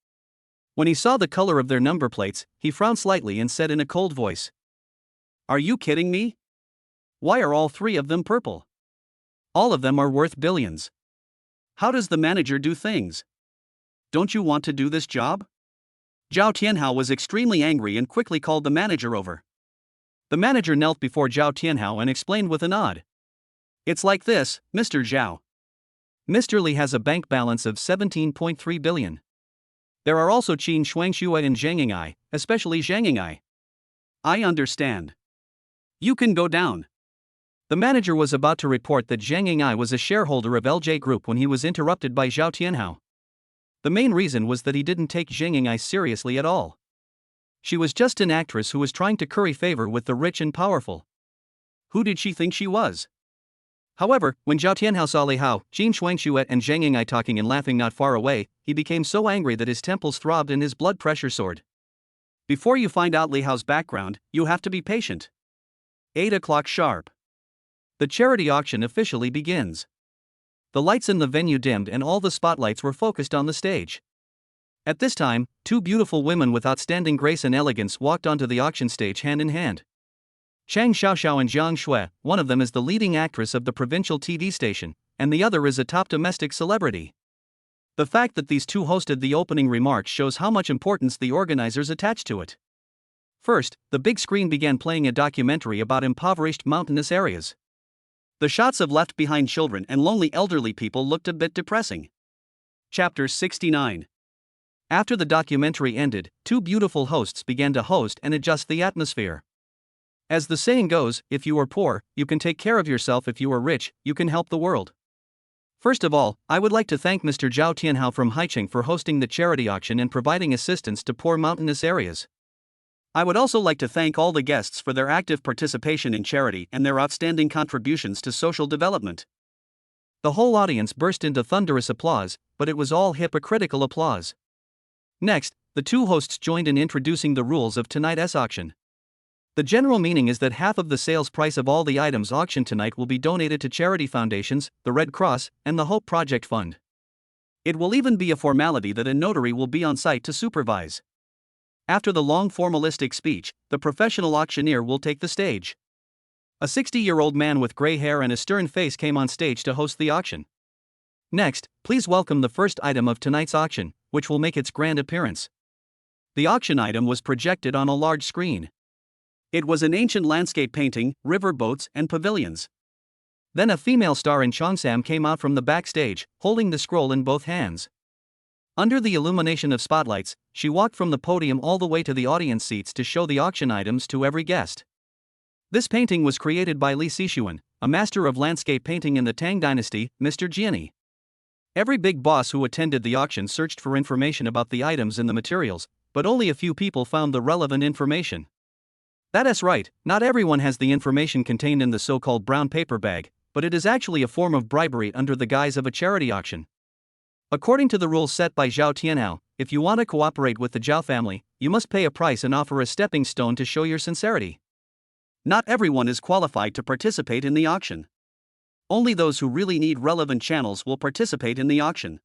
When he saw the color of their number plates, he frowned slightly and said in a cold voice, "Are you kidding me? Why are all 3 of them purple? All of them are worth billions. How does the manager do things? Don't you want to do this job?" Zhao Tianhao was extremely angry and quickly called the manager over. The manager knelt before Zhao Tianhao and explained with a nod. "It's like this, Mr. Zhao. Mr. Li has a bank balance of 17.3 billion. There are also Qin Shuangshue and Zhang Ying'ai, especially Zhang Ying'ai. I understand. You can go down." The manager was about to report that Zhang Ying'ai was a shareholder of LJ Group when he was interrupted by Zhao Tianhao. The main reason was that he didn't take Zhang Ying'ai seriously at all. She was just an actress who was trying to curry favor with the rich and powerful. Who did she think she was? However, when Zhao Tianhao saw Li Hao, Jin Shuangshuet and Zhang Ying'ai talking and laughing not far away, he became so angry that his temples throbbed and his blood pressure soared. Before you find out Li Hao's background, you have to be patient. 8 o'clock sharp. The charity auction officially begins. The lights in the venue dimmed and all the spotlights were focused on the stage. At this time, two beautiful women with outstanding grace and elegance walked onto the auction stage hand in hand. Chang Xiaoxiao and Jiang Shui, one of them is the leading actress of the provincial TV station, and the other is a top domestic celebrity. The fact that these two hosted the opening remarks shows how much importance the organizers attached to it. First, the big screen began playing a documentary about impoverished mountainous areas. The shots of left-behind children and lonely elderly people looked a bit depressing. Chapter 69. After the documentary ended, two beautiful hosts began to host and adjust the atmosphere. As the saying goes, if you are poor, you can take care of yourself. If you are rich, you can help the world. First of all, I would like to thank Mr. Zhao Tianhao from Haicheng for hosting the charity auction and providing assistance to poor mountainous areas. I would also like to thank all the guests for their active participation in charity and their outstanding contributions to social development. The whole audience burst into thunderous applause, but it was all hypocritical applause. Next, the two hosts joined in introducing the rules of tonight's auction. The general meaning is that half of the sales price of all the items auctioned tonight will be donated to charity foundations, the Red Cross, and the Hope Project Fund. It will even be a formality that a notary will be on site to supervise. After the long formalistic speech, the professional auctioneer will take the stage. A 60-year-old man with gray hair and a stern face came on stage to host the auction. Next, please welcome the first item of tonight's auction, which will make its grand appearance. The auction item was projected on a large screen. It was an ancient landscape painting, river boats, and pavilions. Then a female star in Cheongsam came out from the backstage, holding the scroll in both hands. Under the illumination of spotlights, she walked from the podium all the way to the audience seats to show the auction items to every guest. This painting was created by Li Xixuan, a master of landscape painting in the Tang dynasty, Mr. Jiani. Every big boss who attended the auction searched for information about the items and the materials, but only a few people found the relevant information. That's right, not everyone has the information contained in the so-called brown paper bag, but it is actually a form of bribery under the guise of a charity auction. According to the rules set by Zhao Tianhao, if you want to cooperate with the Zhao family, you must pay a price and offer a stepping stone to show your sincerity. Not everyone is qualified to participate in the auction. Only those who really need relevant channels will participate in the auction.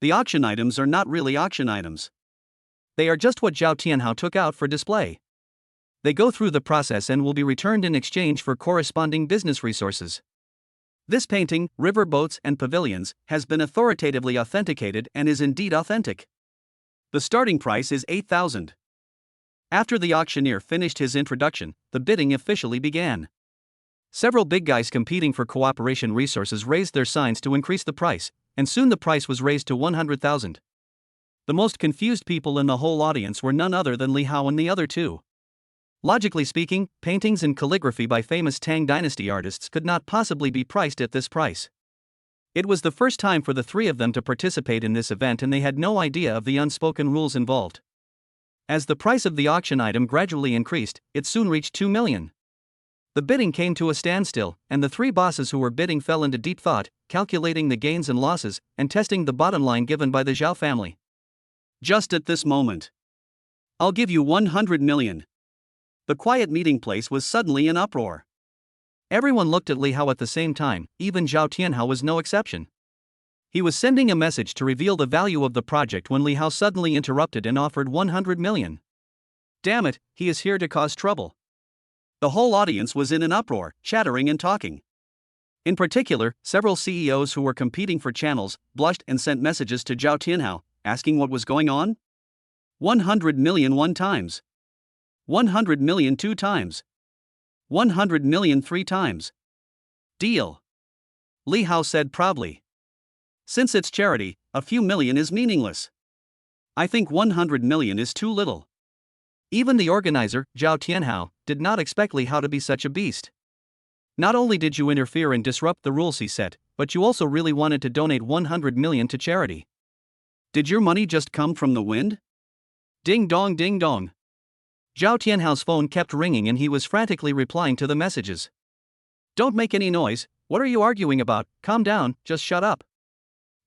The auction items are not really auction items. They are just what Zhao Tianhao took out for display. They go through the process and will be returned in exchange for corresponding business resources. This painting, river boats and pavilions, has been authoritatively authenticated and is indeed authentic. The starting price is 8,000. After the auctioneer finished his introduction, the bidding officially began. Several big guys competing for cooperation resources raised their signs to increase the price, and soon the price was raised to 100,000. The most confused people in the whole audience were none other than Li Hao and the other two. Logically speaking, paintings and calligraphy by famous Tang dynasty artists could not possibly be priced at this price. It was the first time for the three of them to participate in this event and they had no idea of the unspoken rules involved. As the price of the auction item gradually increased, it soon reached 2 million. The bidding came to a standstill, and the three bosses who were bidding fell into deep thought, calculating the gains and losses, and testing the bottom line given by the Zhao family. Just at this moment. I'll give you 100 million. The quiet meeting place was suddenly in uproar. Everyone looked at Li Hao at the same time, even Zhao Tianhao was no exception. He was sending a message to reveal the value of the project when Li Hao suddenly interrupted and offered 100 million. Damn it, he is here to cause trouble. The whole audience was in an uproar, chattering and talking. In particular, several CEOs who were competing for channels blushed and sent messages to Zhao Tianhao, asking what was going on. 100 million one times. 100 million 2 times. 100 million 3 times. Deal. Li Hao said proudly. Since it's charity, a few million is meaningless. I think 100 million is too little. Even the organizer, Zhao Tianhao, did not expect Li Hao to be such a beast. Not only did you interfere and disrupt the rules he set, but you also really wanted to donate 100 million to charity. Did your money just come from the wind? Ding dong ding dong. Zhao Tianhao's phone kept ringing and he was frantically replying to the messages. Don't make any noise, what are you arguing about? Calm down, just shut up.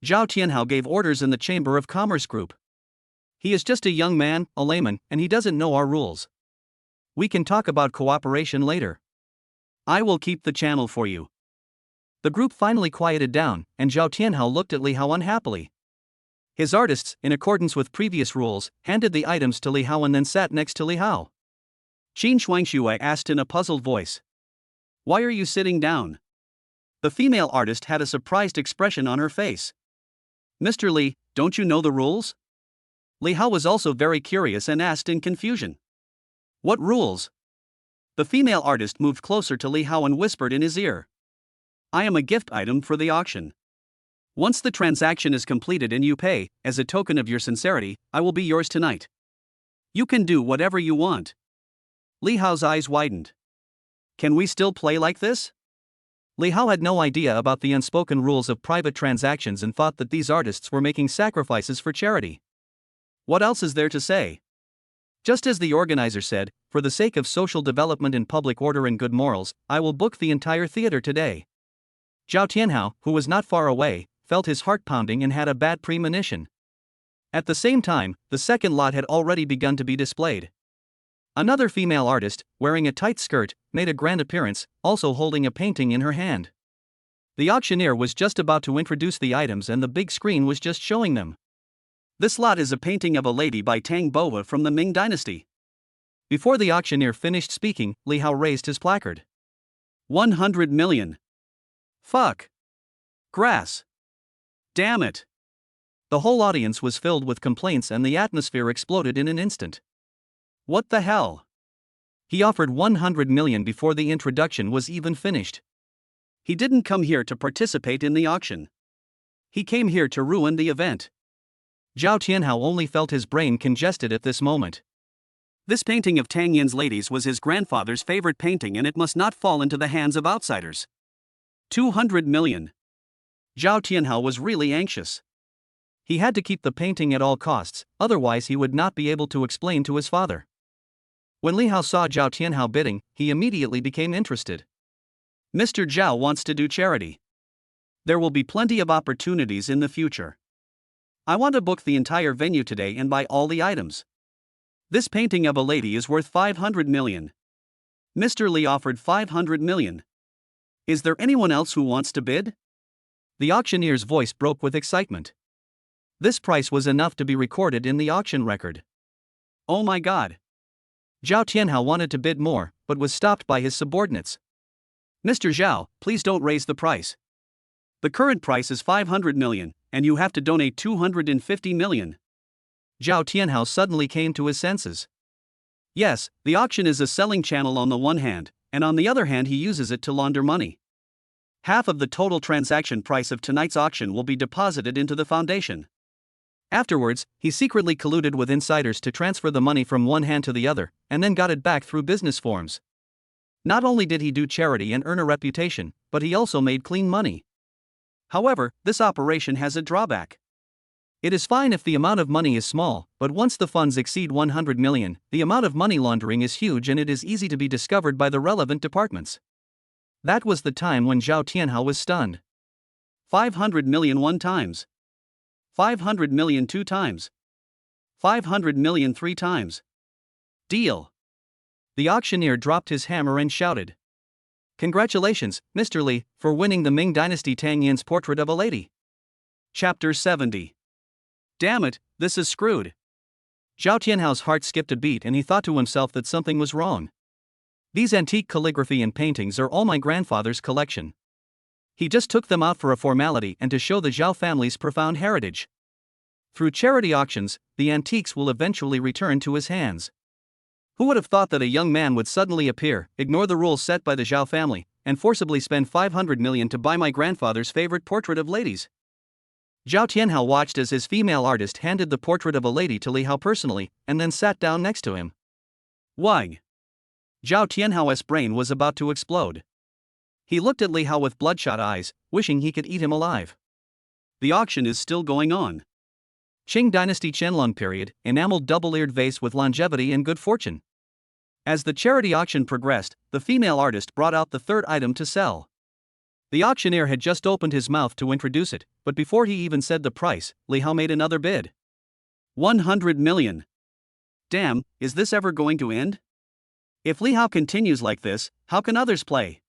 Zhao Tianhao gave orders in the Chamber of Commerce group. He is just a young man, a layman, and he doesn't know our rules. We can talk about cooperation later. I will keep the channel for you. The group finally quieted down, and Zhao Tianhao looked at Li Hao unhappily. His artists, in accordance with previous rules, handed the items to Li Hao and then sat next to Li Hao. Qin Shuangshui asked in a puzzled voice. Why are you sitting down? The female artist had a surprised expression on her face. Mr. Li, don't you know the rules? Li Hao was also very curious and asked in confusion. What rules? The female artist moved closer to Li Hao and whispered in his ear. I am a gift item for the auction. Once the transaction is completed and you pay, as a token of your sincerity, I will be yours tonight. You can do whatever you want. Li Hao's eyes widened. Can we still play like this? Li Hao had no idea about the unspoken rules of private transactions and thought that these artists were making sacrifices for charity. What else is there to say? Just as the organizer said, for the sake of social development and public order and good morals, I will book the entire theater today. Zhao Tianhao, who was not far away, felt his heart pounding and had a bad premonition. At the same time, the second lot had already begun to be displayed. Another female artist, wearing a tight skirt, made a grand appearance, also holding a painting in her hand. The auctioneer was just about to introduce the items and the big screen was just showing them. This lot is a painting of a lady by Tang Boa from the Ming Dynasty. Before the auctioneer finished speaking, Li Hao raised his placard. 100 million. Fuck. Grass. Damn it. The whole audience was filled with complaints and the atmosphere exploded in an instant. What the hell? He offered 100 million before the introduction was even finished. He didn't come here to participate in the auction. He came here to ruin the event. Zhao Tianhao only felt his brain congested at this moment. This painting of Tang Yin's ladies was his grandfather's favorite painting and it must not fall into the hands of outsiders. 200 million. Zhao Tianhao was really anxious. He had to keep the painting at all costs, otherwise he would not be able to explain to his father. When Li Hao saw Zhao Tianhao bidding, he immediately became interested. Mr. Zhao wants to do charity. There will be plenty of opportunities in the future. I want to book the entire venue today and buy all the items. This painting of a lady is worth 500 million. Mr. Li offered 500 million. Is there anyone else who wants to bid? The auctioneer's voice broke with excitement. This price was enough to be recorded in the auction record. Oh my god. Zhao Tianhao wanted to bid more, but was stopped by his subordinates. Mr. Zhao, please don't raise the price. The current price is 500 million, and you have to donate 250 million. Zhao Tianhao suddenly came to his senses. Yes, the auction is a selling channel on the one hand, and on the other hand he uses it to launder money. Half of the total transaction price of tonight's auction will be deposited into the foundation. Afterwards, he secretly colluded with insiders to transfer the money from one hand to the other, and then got it back through business forms. Not only did he do charity and earn a reputation, but he also made clean money. However, this operation has a drawback. It is fine if the amount of money is small, but once the funds exceed 100 million, the amount of money laundering is huge and it is easy to be discovered by the relevant departments. That was the time when Zhao Tianhao was stunned. 500 million one times. 500 million two times. 500 million three times. Deal. The auctioneer dropped his hammer and shouted. Congratulations, Mr. Li, for winning the Ming Dynasty Tang Yin's Portrait of a Lady. Chapter 70. Damn it, this is screwed. Zhao Tianhao's heart skipped a beat and he thought to himself that something was wrong. These antique calligraphy and paintings are all my grandfather's collection. He just took them out for a formality and to show the Zhao family's profound heritage. Through charity auctions, the antiques will eventually return to his hands. Who would have thought that a young man would suddenly appear, ignore the rules set by the Zhao family, and forcibly spend 500 million to buy my grandfather's favorite portrait of ladies? Zhao Tianhao watched as his female artist handed the portrait of a lady to Li Hao personally, and then sat down next to him. Wang! Zhao Tianhao's brain was about to explode. He looked at Li Hao with bloodshot eyes, wishing he could eat him alive. The auction is still going on. Qing Dynasty Qianlong period, enameled double-eared vase with longevity and good fortune. As the charity auction progressed, the female artist brought out the third item to sell. The auctioneer had just opened his mouth to introduce it, but before he even said the price, Li Hao made another bid. 100 million. Damn, is this ever going to end? If Li Hao continues like this, how can others play?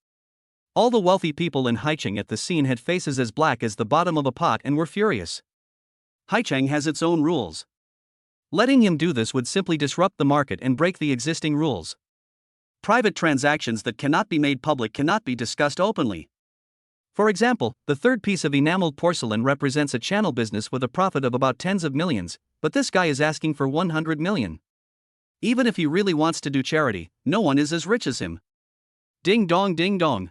All the wealthy people in Haicheng at the scene had faces as black as the bottom of a pot and were furious. Haicheng has its own rules. Letting him do this would simply disrupt the market and break the existing rules. Private transactions that cannot be made public cannot be discussed openly. For example, the third piece of enameled porcelain represents a channel business with a profit of about tens of millions, but this guy is asking for 100 million. Even if he really wants to do charity, no one is as rich as him. Ding dong ding dong.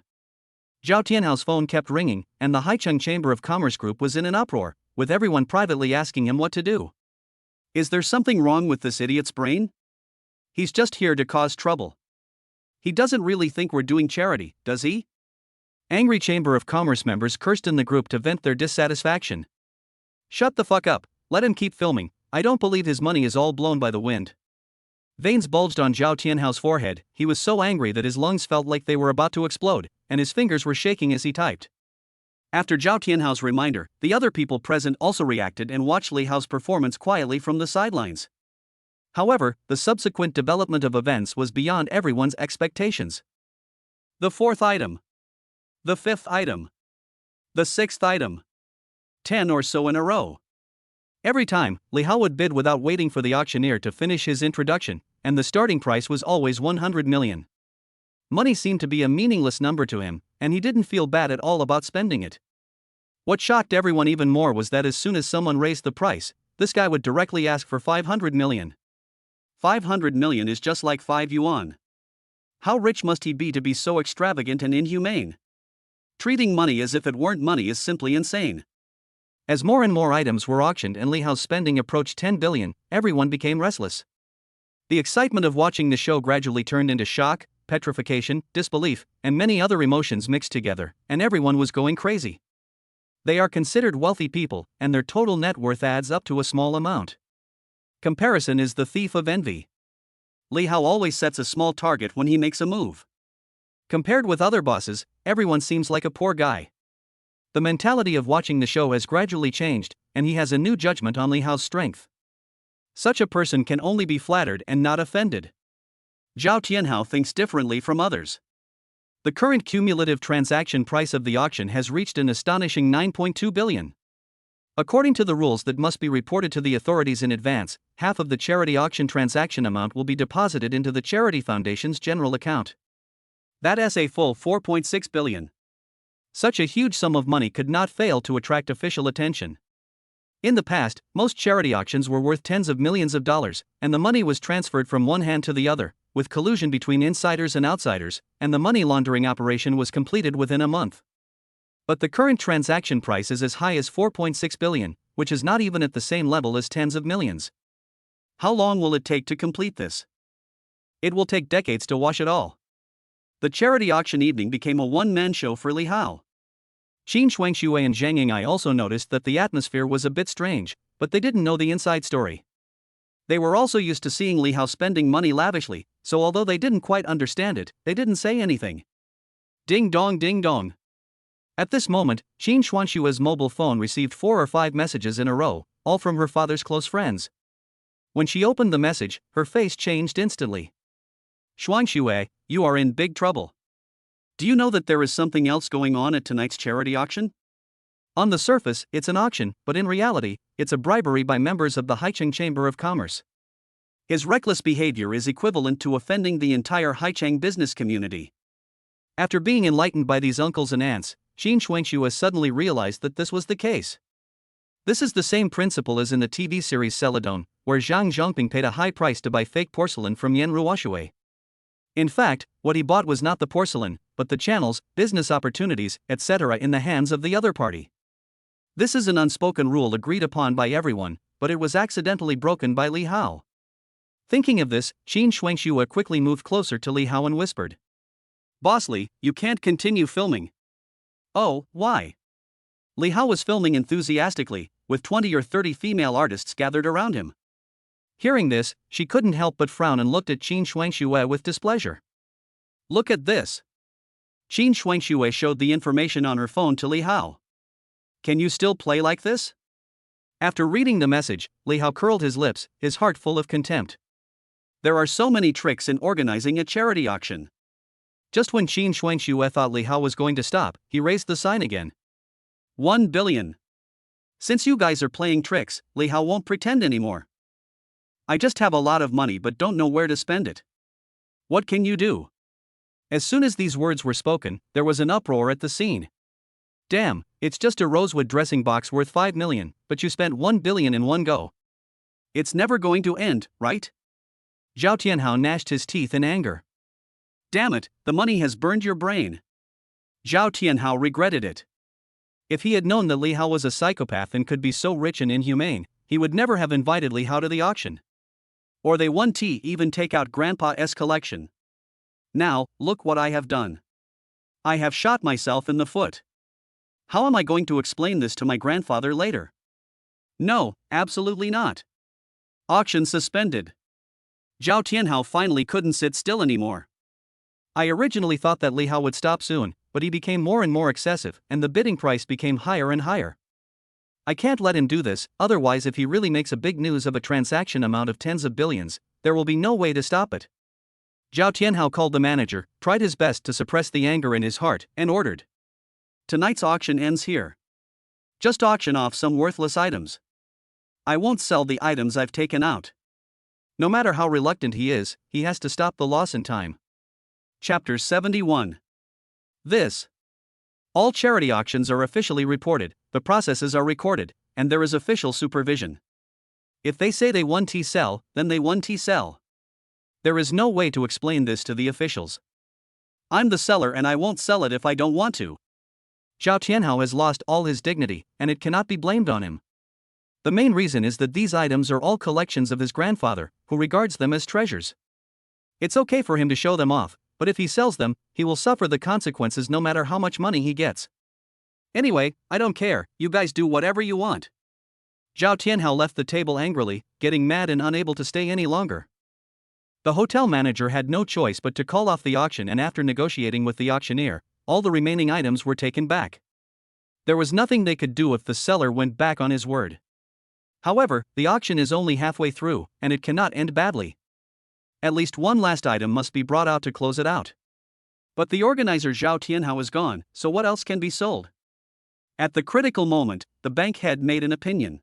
Zhao Tianhao's phone kept ringing, and the Haicheng Chamber of Commerce group was in an uproar, with everyone privately asking him what to do. Is there something wrong with this idiot's brain? He's just here to cause trouble. He doesn't really think we're doing charity, does he? Angry Chamber of Commerce members cursed in the group to vent their dissatisfaction. Shut the fuck up, let him keep filming, I don't believe his money is all blown by the wind. Veins bulged on Zhao Tianhao's forehead, he was so angry that his lungs felt like they were about to explode, and his fingers were shaking as he typed. After Zhao Tianhao's reminder, the other people present also reacted and watched Li Hao's performance quietly from the sidelines. However, the subsequent development of events was beyond everyone's expectations. The fourth item. The fifth item. The sixth item. 10 or so in a row. Every time, Li Hao would bid without waiting for the auctioneer to finish his introduction, and the starting price was always 100 million. Money seemed to be a meaningless number to him, and he didn't feel bad at all about spending it. What shocked everyone even more was that as soon as someone raised the price, this guy would directly ask for 500 million. 500 million is just like 5 yuan. How rich must he be to be so extravagant and inhumane? Treating money as if it weren't money is simply insane. As more and more items were auctioned and Li Hao's spending approached 10 billion, everyone became restless. The excitement of watching the show gradually turned into shock, petrification, disbelief, and many other emotions mixed together, and everyone was going crazy. They are considered wealthy people, and their total net worth adds up to a small amount. Comparison is the thief of envy. Li Hao always sets a small target when he makes a move. Compared with other bosses, everyone seems like a poor guy. The mentality of watching the show has gradually changed, and he has a new judgment on Li Hao's strength. Such a person can only be flattered and not offended. Zhao Tianhao thinks differently from others. The current cumulative transaction price of the auction has reached an astonishing 9.2 billion. According to the rules that must be reported to the authorities in advance, half of the charity auction transaction amount will be deposited into the charity foundation's general account. That's a full 4.6 billion. Such a huge sum of money could not fail to attract official attention. In the past, most charity auctions were worth tens of millions of dollars, and the money was transferred from one hand to the other, with collusion between insiders and outsiders, and the money laundering operation was completed within a month. But the current transaction price is as high as 4.6 billion, which is not even at the same level as tens of millions. How long will it take to complete this? It will take decades to wash it all. The charity auction evening became a one-man show for Li Hao. Qin Shuangxue and Zhang Ying'ai also noticed that the atmosphere was a bit strange, but they didn't know the inside story. They were also used to seeing Li Hao spending money lavishly, so although they didn't quite understand it, they didn't say anything. Ding dong ding dong. At this moment, Qin Shuangxue's mobile phone received 4 or 5 messages in a row, all from her father's close friends. When she opened the message, her face changed instantly. Shuangxue, you are in big trouble. Do you know that there is something else going on at tonight's charity auction? On the surface, it's an auction, but in reality, it's a bribery by members of the Haicheng Chamber of Commerce. His reckless behavior is equivalent to offending the entire Haicheng business community. After being enlightened by these uncles and aunts, Qin Shuangxue suddenly realized that this was the case. This is the same principle as in the TV series Celadon, where Zhang Zhongping paid a high price to buy fake porcelain from Yan Ruoxue. In fact, what he bought was not the porcelain, but the channels, business opportunities, etc. in the hands of the other party. This is an unspoken rule agreed upon by everyone, but it was accidentally broken by Li Hao. Thinking of this, Qin Shuangxue quickly moved closer to Li Hao and whispered. Boss Li, you can't continue filming. Oh, why? Li Hao was filming enthusiastically, with 20 or 30 female artists gathered around him. Hearing this, she couldn't help but frown and looked at Qin Shuangxue with displeasure. Look at this. Qin Shuangxue showed the information on her phone to Li Hao. Can you still play like this? After reading the message, Li Hao curled his lips, his heart full of contempt. There are so many tricks in organizing a charity auction. Just when Qin Shuangxue thought Li Hao was going to stop, he raised the sign again. 1 billion. Since you guys are playing tricks, Li Hao won't pretend anymore. I just have a lot of money but don't know where to spend it. What can you do? As soon as these words were spoken, there was an uproar at the scene. Damn, it's just a rosewood dressing box worth 5 million, but you spent 1 billion in one go. It's never going to end, right? Zhao Tianhao gnashed his teeth in anger. Damn it, the money has burned your brain. Zhao Tianhao regretted it. If he had known that Li Hao was a psychopath and could be so rich and inhumane, he would never have invited Li Hao to the auction. Or they wouldn't even take out Grandpa's collection. Now, look what I have done. I have shot myself in the foot. How am I going to explain this to my grandfather later? No, absolutely not. Auction suspended. Zhao Tianhao finally couldn't sit still anymore. I originally thought that Li Hao would stop soon, but he became more and more excessive, and the bidding price became higher and higher. I can't let him do this, otherwise if he really makes a big news of a transaction amount of tens of billions, there will be no way to stop it. Zhao Tianhao called the manager, tried his best to suppress the anger in his heart, and ordered. Tonight's auction ends here. Just auction off some worthless items. I won't sell the items I've taken out. No matter how reluctant he is, he has to stop the loss in time. Chapter 71. All charity auctions are officially reported, the processes are recorded, and there is official supervision. If they say they won't sell, then they won't sell. There is no way to explain this to the officials. I'm the seller and I won't sell it if I don't want to. Zhao Tianhao has lost all his dignity, and it cannot be blamed on him. The main reason is that these items are all collections of his grandfather, who regards them as treasures. It's okay for him to show them off, but if he sells them, he will suffer the consequences no matter how much money he gets. Anyway, I don't care, you guys do whatever you want. Zhao Tianhao left the table angrily, getting mad and unable to stay any longer. The hotel manager had no choice but to call off the auction, and after negotiating with the auctioneer, all the remaining items were taken back. There was nothing they could do if the seller went back on his word. However, the auction is only halfway through, and it cannot end badly. At least one last item must be brought out to close it out. But the organizer Zhao Tianhao is gone, so what else can be sold? At the critical moment, the bank head made an opinion.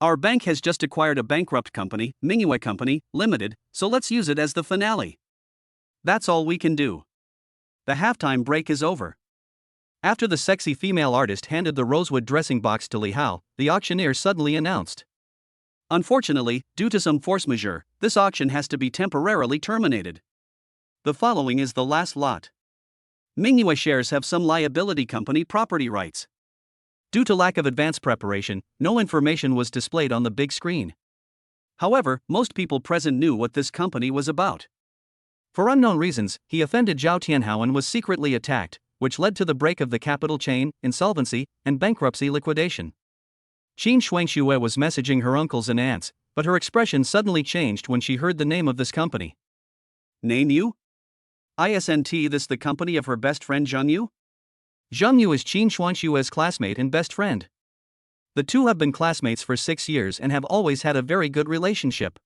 Our bank has just acquired a bankrupt company, Mingyue Company, Limited, so let's use it as the finale. That's all we can do. The halftime break is over. After the sexy female artist handed the rosewood dressing box to Li Hao, the auctioneer suddenly announced. Unfortunately, due to some force majeure, this auction has to be temporarily terminated. The following is the last lot. Mingyue shares have some liability company property rights. Due to lack of advance preparation, no information was displayed on the big screen. However, most people present knew what this company was about. For unknown reasons, he offended Zhao Tianhao and was secretly attacked, which led to the break of the capital chain, insolvency, and bankruptcy liquidation. Qin Shuangxue was messaging her uncles and aunts, but her expression suddenly changed when she heard the name of this company. Name you? Isn't this the company of her best friend Zhang Yu? Zhang Yu is Qin Shuangxue's classmate and best friend. The two have been classmates for 6 years and have always had a very good relationship.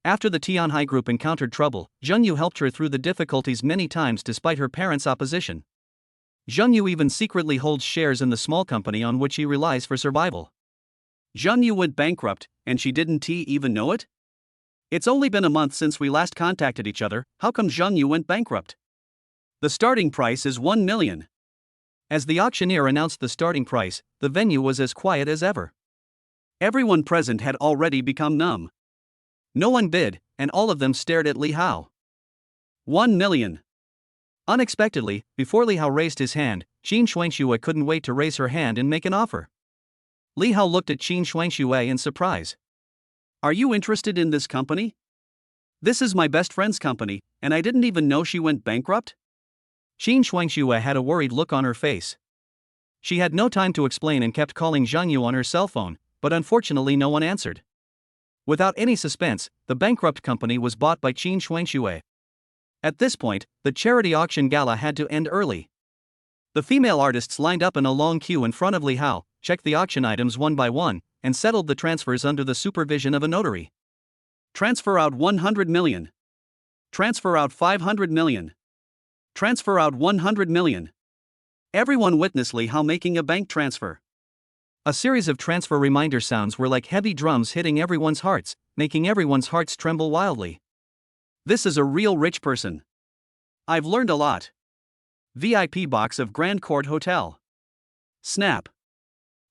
After the Tianhai group encountered trouble, Zhang Yu helped her through the difficulties many times despite her parents' opposition. Zhang Yu even secretly holds shares in the small company on which he relies for survival. Zhang Yu went bankrupt, and she didn't even know it? It's only been a month since we last contacted each other, how come Zhang Yu went bankrupt? The starting price is 1 million. As the auctioneer announced the starting price, the venue was as quiet as ever. Everyone present had already become numb. No one bid, and all of them stared at Li Hao. 1 million. Unexpectedly, before Li Hao raised his hand, Qin Shuangxue couldn't wait to raise her hand and make an offer. Li Hao looked at Qin Shuangxue in surprise. Are you interested in this company? This is my best friend's company, and I didn't even know she went bankrupt? Qin Shuangxue had a worried look on her face. She had no time to explain and kept calling Zhang Yu on her cell phone, but unfortunately no one answered. Without any suspense, the bankrupt company was bought by Qin Shuangshui. At this point, the charity auction gala had to end early. The female artists lined up in a long queue in front of Li Hao, checked the auction items one by one, and settled the transfers under the supervision of a notary. Transfer out 100 million. Transfer out 500 million. Transfer out 100 million. Everyone witnessed Li Hao making a bank transfer. A series of transfer reminder sounds were like heavy drums hitting everyone's hearts, making everyone's hearts tremble wildly. This is a real rich person. I've learned a lot. VIP box of Grand Court Hotel. Snap.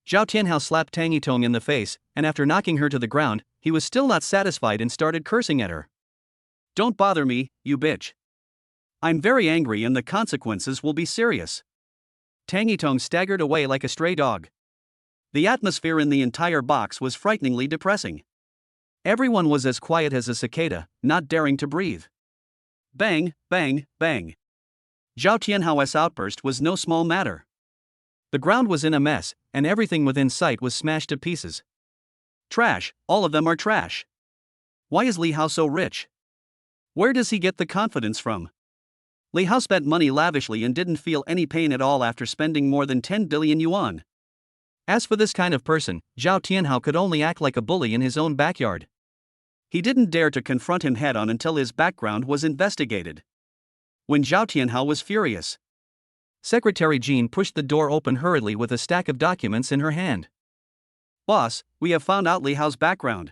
Zhao Tianhao slapped Tang Yitong in the face, and after knocking her to the ground, he was still not satisfied and started cursing at her. Don't bother me, you bitch. I'm very angry and the consequences will be serious. Tang Yitong staggered away like a stray dog. The atmosphere in the entire box was frighteningly depressing. Everyone was as quiet as a cicada, not daring to breathe. Bang, bang, bang. Zhao Tianhao's outburst was no small matter. The ground was in a mess, and everything within sight was smashed to pieces. Trash, all of them are trash. Why is Li Hao so rich? Where does he get the confidence from? Li Hao spent money lavishly and didn't feel any pain at all after spending more than 10 billion yuan. As for this kind of person, Zhao Tianhao could only act like a bully in his own backyard. He didn't dare to confront him head-on until his background was investigated. When Zhao Tianhao was furious, Secretary Jean pushed the door open hurriedly with a stack of documents in her hand. Boss, we have found out Li Hao's background.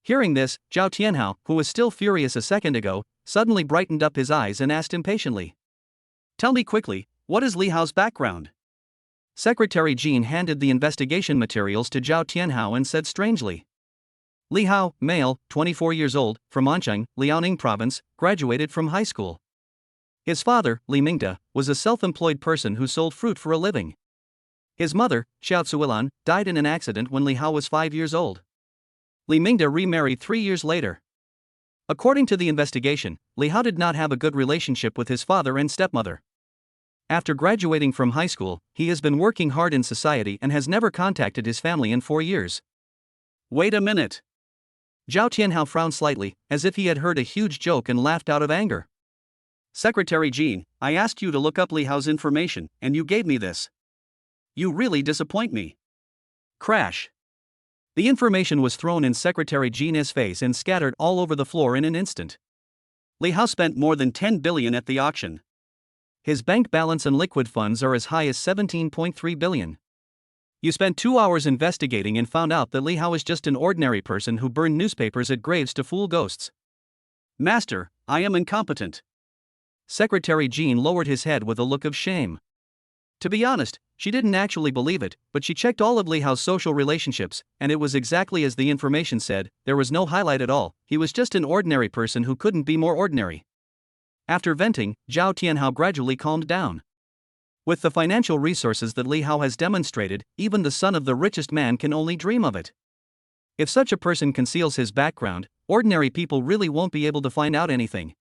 Hearing this, Zhao Tianhao, who was still furious a second ago, suddenly brightened up his eyes and asked impatiently. Tell me quickly, what is Li Hao's background? Secretary Jean handed the investigation materials to Zhao Tianhao and said strangely. Li Hao, male, 24 years old, from Ansheng, Liaoning Province, graduated from high school. His father, Li Mingda, was a self-employed person who sold fruit for a living. His mother, Xiao Zuilan, died in an accident when Li Hao was 5 years old. Li Mingda remarried 3 years later. According to the investigation, Li Hao did not have a good relationship with his father and stepmother. After graduating from high school, he has been working hard in society and has never contacted his family in 4 years. Wait a minute. Zhao Tianhao frowned slightly, as if he had heard a huge joke and laughed out of anger. Secretary Jean, I asked you to look up Li Hao's information, and you gave me this. You really disappoint me. Crash. The information was thrown in Secretary Jean's face and scattered all over the floor in an instant. Li Hao spent more than 10 billion at the auction. His bank balance and liquid funds are as high as 17.3 billion. You spent 2 hours investigating and found out that Li Hao is just an ordinary person who burned newspapers at graves to fool ghosts. Master, I am incompetent. Secretary Jean lowered his head with a look of shame. To be honest, she didn't actually believe it, but she checked all of Li Hao's social relationships, and it was exactly as the information said. There was no highlight at all. He was just an ordinary person who couldn't be more ordinary. After venting, Zhao Tianhao gradually calmed down. With the financial resources that Li Hao has demonstrated, even the son of the richest man can only dream of it. If such a person conceals his background, ordinary people really won't be able to find out anything.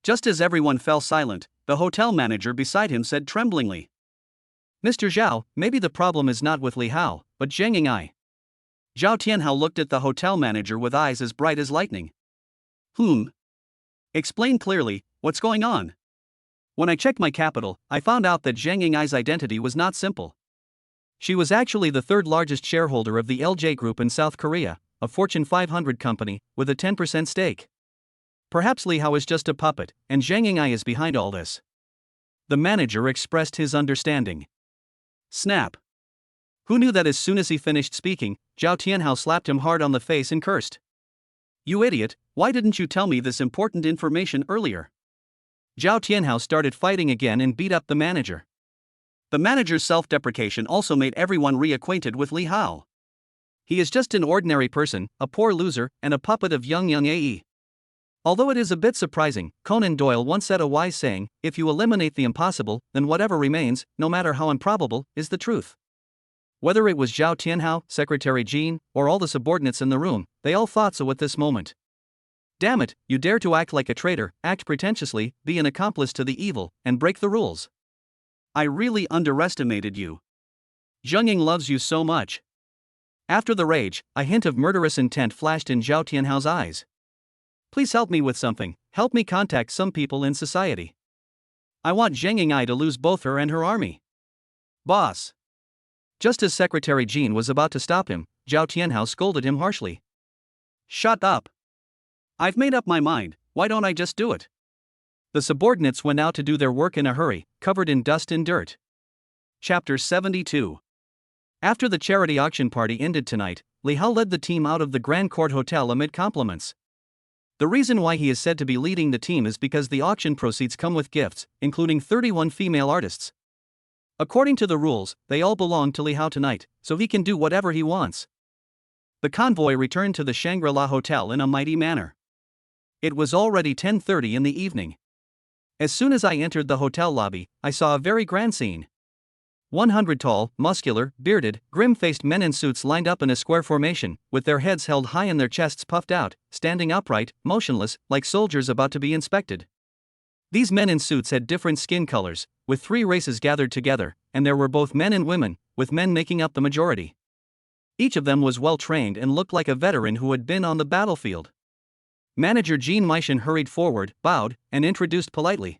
Just as everyone fell silent, the hotel manager beside him said tremblingly, Mr. Zhao, maybe the problem is not with Li Hao, but Zheng Ying'ai. Zhao Tianhao looked at the hotel manager with eyes as bright as lightning. Explain clearly, what's going on? When I checked my capital, I found out that Zheng Ying'ai's identity was not simple. She was actually the third largest shareholder of the LJ Group in South Korea, a Fortune 500 company, with a 10% stake. Perhaps Li Hao is just a puppet, and Zheng Ying'ai is behind all this. The manager expressed his understanding. Snap. Who knew that as soon as he finished speaking, Zhao Tianhao slapped him hard on the face and cursed. You idiot, why didn't you tell me this important information earlier? Zhao Tianhao started fighting again and beat up the manager. The manager's self-deprecation also made everyone reacquainted with Li Hao. He is just an ordinary person, a poor loser, and a puppet of Young Ae. Although it is a bit surprising, Conan Doyle once said a wise saying, if you eliminate the impossible, then whatever remains, no matter how improbable, is the truth. Whether it was Zhao Tianhao, Secretary Jean, or all the subordinates in the room, they all thought so at this moment. Damn it, you dare to act like a traitor, act pretentiously, be an accomplice to the evil, and break the rules. I really underestimated you. Zheng Ying loves you so much. After the rage, a hint of murderous intent flashed in Zhao Tianhao's eyes. Please help me with something, help me contact some people in society. I want Zheng Ying'ai to lose both her and her army. Boss. Just as Secretary Jean was about to stop him, Zhao Tianhao scolded him harshly. Shut up. I've made up my mind, why don't I just do it? The subordinates went out to do their work in a hurry, covered in dust and dirt. Chapter 72. After the charity auction party ended tonight, Li Hao led the team out of the Grand Court Hotel amid compliments. The reason why he is said to be leading the team is because the auction proceeds come with gifts, including 31 female artists. According to the rules, they all belong to Li Hao tonight, so he can do whatever he wants. The convoy returned to the Shangri-La Hotel in a mighty manner. It was already 10:30 in the evening. As soon as I entered the hotel lobby, I saw a very grand scene. 100 tall, muscular, bearded, grim-faced men in suits lined up in a square formation, with their heads held high and their chests puffed out, standing upright, motionless, like soldiers about to be inspected. These men in suits had different skin colors, with 3 races gathered together, and there were both men and women, with men making up the majority. Each of them was well trained and looked like a veteran who had been on the battlefield. Manager Jean Meishan hurried forward, bowed, and introduced politely.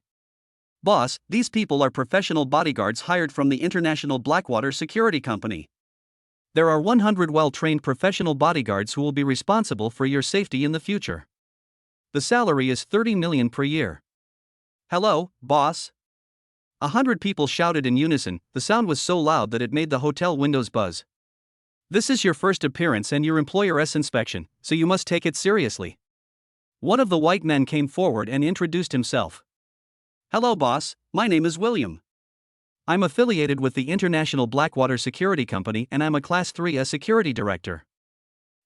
Boss, these people are professional bodyguards hired from the International Blackwater Security Company. There are 100 well-trained professional bodyguards who will be responsible for your safety in the future. The salary is 30 million per year. Hello, boss? 100 people shouted in unison. The sound was so loud that it made the hotel windows buzz. This is your first appearance and your employer's inspection, so you must take it seriously. One of the white men came forward and introduced himself. Hello boss, my name is William. I'm affiliated with the International Blackwater Security Company and I'm a Class 3A security director.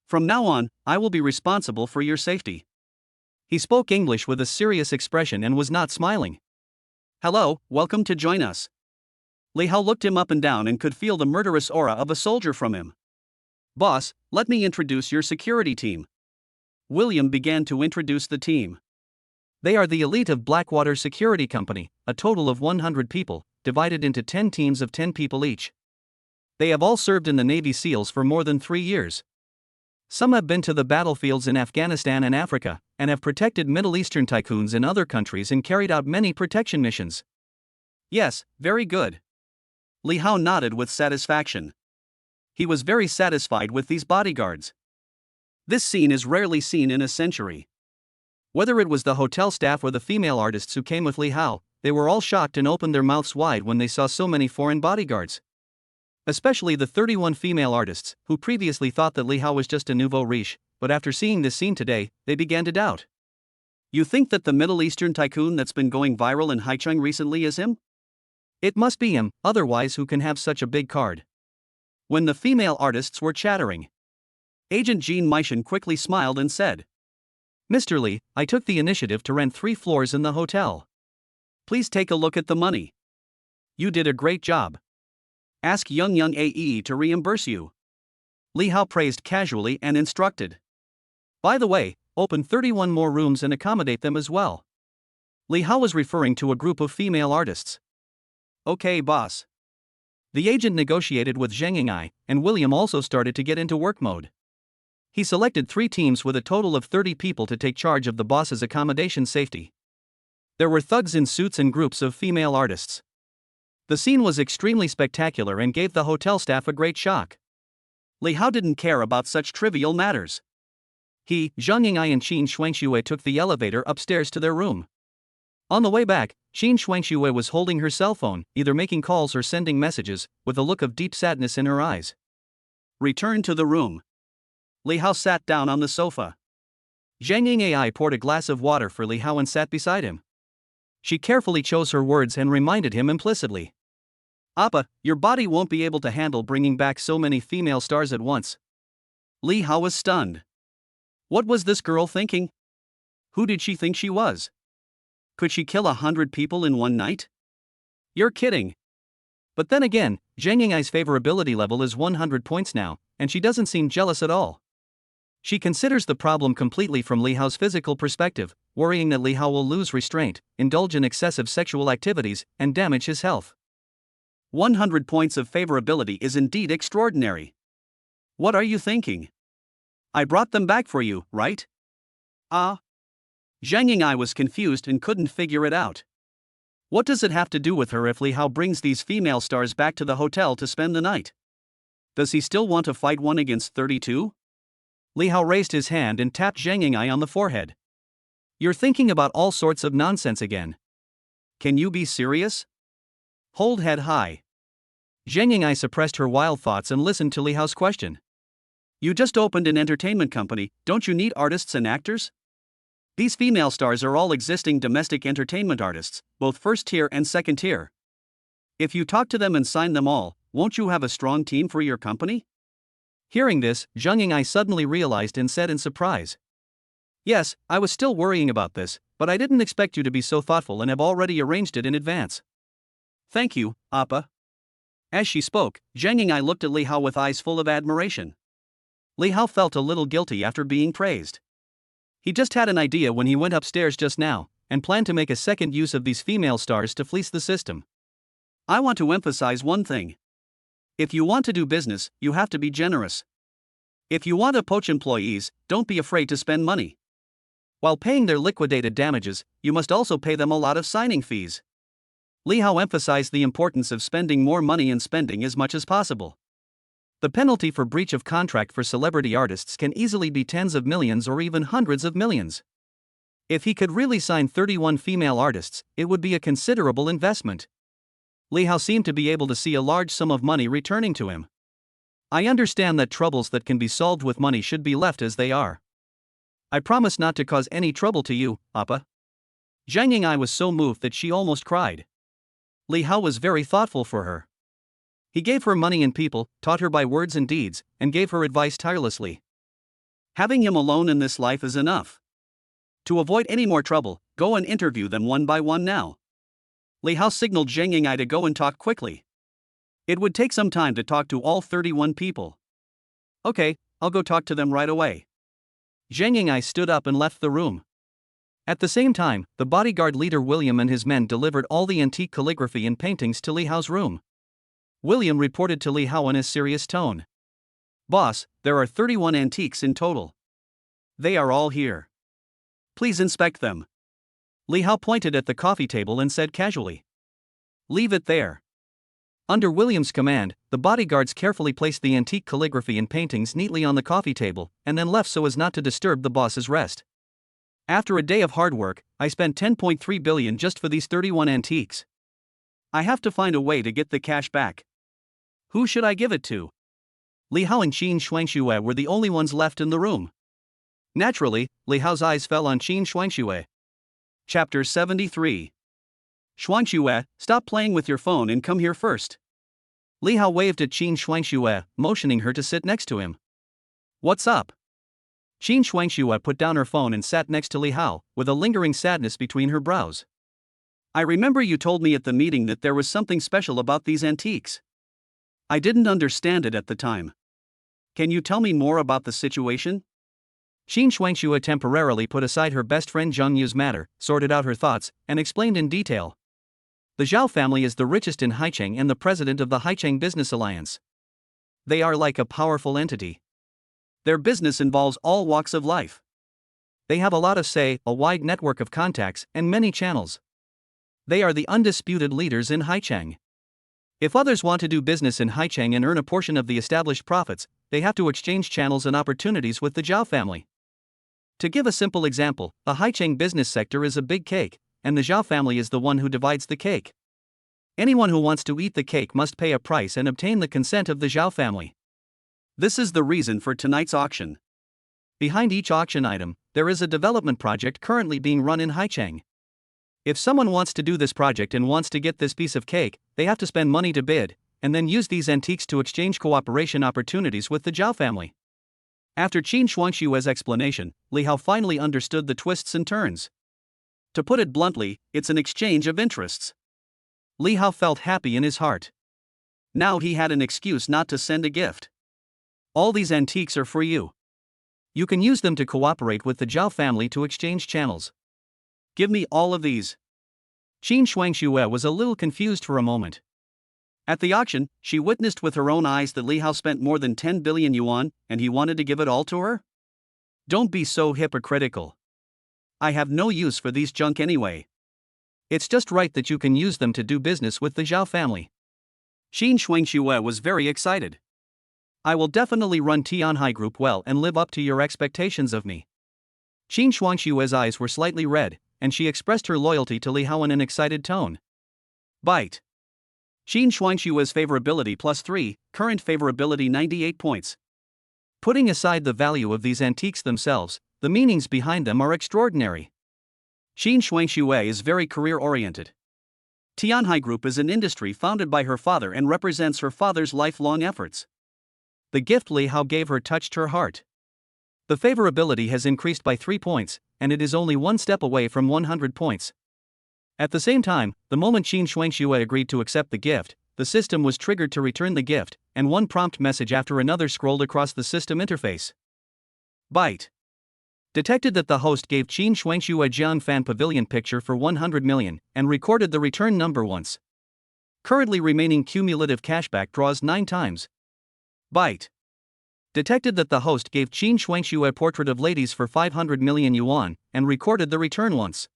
From now on, I will be responsible for your safety. He spoke English with a serious expression and was not smiling. Hello, welcome to join us. Li Hao looked him up and down and could feel the murderous aura of a soldier from him. Boss, let me introduce your security team. William began to introduce the team. They are the elite of Blackwater Security Company, a total of 100 people, divided into 10 teams of 10 people each. They have all served in the Navy SEALs for more than 3 years. Some have been to the battlefields in Afghanistan and Africa, and have protected Middle Eastern tycoons in other countries and carried out many protection missions. Yes, very good. Li Hao nodded with satisfaction. He was very satisfied with these bodyguards. This scene is rarely seen in a century. Whether it was the hotel staff or the female artists who came with Li Hao, they were all shocked and opened their mouths wide when they saw so many foreign bodyguards. Especially the 31 female artists, who previously thought that Li Hao was just a nouveau riche, but after seeing this scene today, they began to doubt. You think that the Middle Eastern tycoon that's been going viral in Haicheng recently is him? It must be him, otherwise who can have such a big card? When the female artists were chattering, Agent Jean Meishan quickly smiled and said, Mr. Li, I took the initiative to rent 3 floors in the hotel. Please take a look at the money. You did a great job. Ask Young AE to reimburse you. Li Hao praised casually and instructed. By the way, open 31 more rooms and accommodate them as well. Li Hao was referring to a group of female artists. Okay, boss. The agent negotiated with Zheng Ying'ai, and William also started to get into work mode. He selected 3 teams with a total of 30 people to take charge of the boss's accommodation safety. There were thugs in suits and groups of female artists. The scene was extremely spectacular and gave the hotel staff a great shock. Li Hao didn't care about such trivial matters. He, Zhang Ying'ai and Qin Shuangxue took the elevator upstairs to their room. On the way back, Qin Shuangxue was holding her cell phone, either making calls or sending messages, with a look of deep sadness in her eyes. Return to the room. Li Hao sat down on the sofa. Zhang Ying'ai poured a glass of water for Li Hao and sat beside him. She carefully chose her words and reminded him implicitly. Appa, your body won't be able to handle bringing back so many female stars at once. Li Hao was stunned. What was this girl thinking? Who did she think she was? Could she kill 100 people in one night? You're kidding. But then again, Zhang Ying'ai's favorability level is 100 points now, and she doesn't seem jealous at all. She considers the problem completely from Li Hao's physical perspective, worrying that Li Hao will lose restraint, indulge in excessive sexual activities, and damage his health. 100 points of favorability is indeed extraordinary. What are you thinking? I brought them back for you, right? Ah. Zhang Ying'ai was confused and couldn't figure it out. What does it have to do with her if Li Hao brings these female stars back to the hotel to spend the night? Does he still want to fight 1 against 32? Li Hao raised his hand and tapped Zhang Ying'ai on the forehead. You're thinking about all sorts of nonsense again. Can you be serious? Hold head high. Zhang Ying'ai suppressed her wild thoughts and listened to Li Hao's question. You just opened an entertainment company, don't you need artists and actors? These female stars are all existing domestic entertainment artists, both first tier and second tier. If you talk to them and sign them all, won't you have a strong team for your company? Hearing this, Zhang Ying'ai suddenly realized and said in surprise. Yes, I was still worrying about this, but I didn't expect you to be so thoughtful and have already arranged it in advance. Thank you, Appa. As she spoke, Zhang Ying'ai looked at Li Hao with eyes full of admiration. Li Hao felt a little guilty after being praised. He just had an idea when he went upstairs just now, and planned to make a second use of these female stars to fleece the system. I want to emphasize one thing. If you want to do business, you have to be generous. If you want to poach employees, don't be afraid to spend money. While paying their liquidated damages, you must also pay them a lot of signing fees. Li Hao emphasized the importance of spending more money and spending as much as possible. The penalty for breach of contract for celebrity artists can easily be tens of millions or even hundreds of millions. If he could really sign 31 female artists, it would be a considerable investment. Li Hao seemed to be able to see a large sum of money returning to him. I understand that troubles that can be solved with money should be left as they are. I promise not to cause any trouble to you, Appa. Zhang Ying'ai was so moved that she almost cried. Li Hao was very thoughtful for her. He gave her money and people, taught her by words and deeds, and gave her advice tirelessly. Having him alone in this life is enough. To avoid any more trouble, go and interview them one by one now. Li Hao signaled Zhang Ying'ai to go and talk quickly. It would take some time to talk to all 31 people. Okay, I'll go talk to them right away. Zhang Ying'ai stood up and left the room. At the same time, the bodyguard leader William and his men delivered all the antique calligraphy and paintings to Li Hao's room. William reported to Li Hao in a serious tone. Boss, there are 31 antiques in total. They are all here. Please inspect them. Li Hao pointed at the coffee table and said casually. Leave it there. Under William's command, the bodyguards carefully placed the antique calligraphy and paintings neatly on the coffee table, and then left so as not to disturb the boss's rest. After a day of hard work, I spent 10.3 billion just for these 31 antiques. I have to find a way to get the cash back. Who should I give it to? Li Hao and Qin Shuangxue were the only ones left in the room. Naturally, Li Hao's eyes fell on Qin Shuangxue. Chapter 73. Shuangxue, stop playing with your phone and come here first. Li Hao waved at Qin Shuangxue, motioning her to sit next to him. What's up? Qin Shuangxue put down her phone and sat next to Li Hao, with a lingering sadness between her brows. I remember you told me at the meeting that there was something special about these antiques. I didn't understand it at the time. Can you tell me more about the situation? Qin Shuangxue temporarily put aside her best friend Zhang Yu's matter, sorted out her thoughts, and explained in detail. The Zhao family is the richest in Haicheng and the president of the Haicheng Business Alliance. They are like a powerful entity. Their business involves all walks of life. They have a lot of say, a wide network of contacts, and many channels. They are the undisputed leaders in Haicheng. If others want to do business in Haicheng and earn a portion of the established profits, they have to exchange channels and opportunities with the Zhao family. To give a simple example, the Haicheng business sector is a big cake, and the Zhao family is the one who divides the cake. Anyone who wants to eat the cake must pay a price and obtain the consent of the Zhao family. This is the reason for tonight's auction. Behind each auction item, there is a development project currently being run in Haicheng. If someone wants to do this project and wants to get this piece of cake, they have to spend money to bid, and then use these antiques to exchange cooperation opportunities with the Zhao family. After Qin Shuangshue's explanation, Li Hao finally understood the twists and turns. To put it bluntly, it's an exchange of interests. Li Hao felt happy in his heart. Now he had an excuse not to send a gift. All these antiques are for you. You can use them to cooperate with the Zhao family to exchange channels. Give me all of these. Qin Shuangxue was a little confused for a moment. At the auction, she witnessed with her own eyes that Li Hao spent more than 10 billion yuan, and he wanted to give it all to her? Don't be so hypocritical. I have no use for these junk anyway. It's just right that you can use them to do business with the Zhao family. Xin Shuangxue was very excited. I will definitely run Tianhai Group well and live up to your expectations of me. Xin Shuangxue's eyes were slightly red, and she expressed her loyalty to Li Hao in an excited tone. Bite. Xin Shuangxue's favorability +3, current favorability 98 points. Putting aside the value of these antiques themselves, the meanings behind them are extraordinary. Xin Shuangxue is very career-oriented. Tianhai Group is an industry founded by her father and represents her father's lifelong efforts. The gift Li Hao gave her touched her heart. The favorability has increased by 3 points, and it is only one step away from 100 points. At the same time, the moment Xin Shuangxue agreed to accept the gift, the system was triggered to return the gift, and one prompt message after another scrolled across the system interface. Byte. Detected that the host gave Xin Shuangxue a Jian Fan Pavilion picture for 100 million, and recorded the return number once. Currently remaining cumulative cashback draws 9 times. Byte. Detected that the host gave Xin Shuangxue a portrait of ladies for 500 million yuan, and recorded the return once.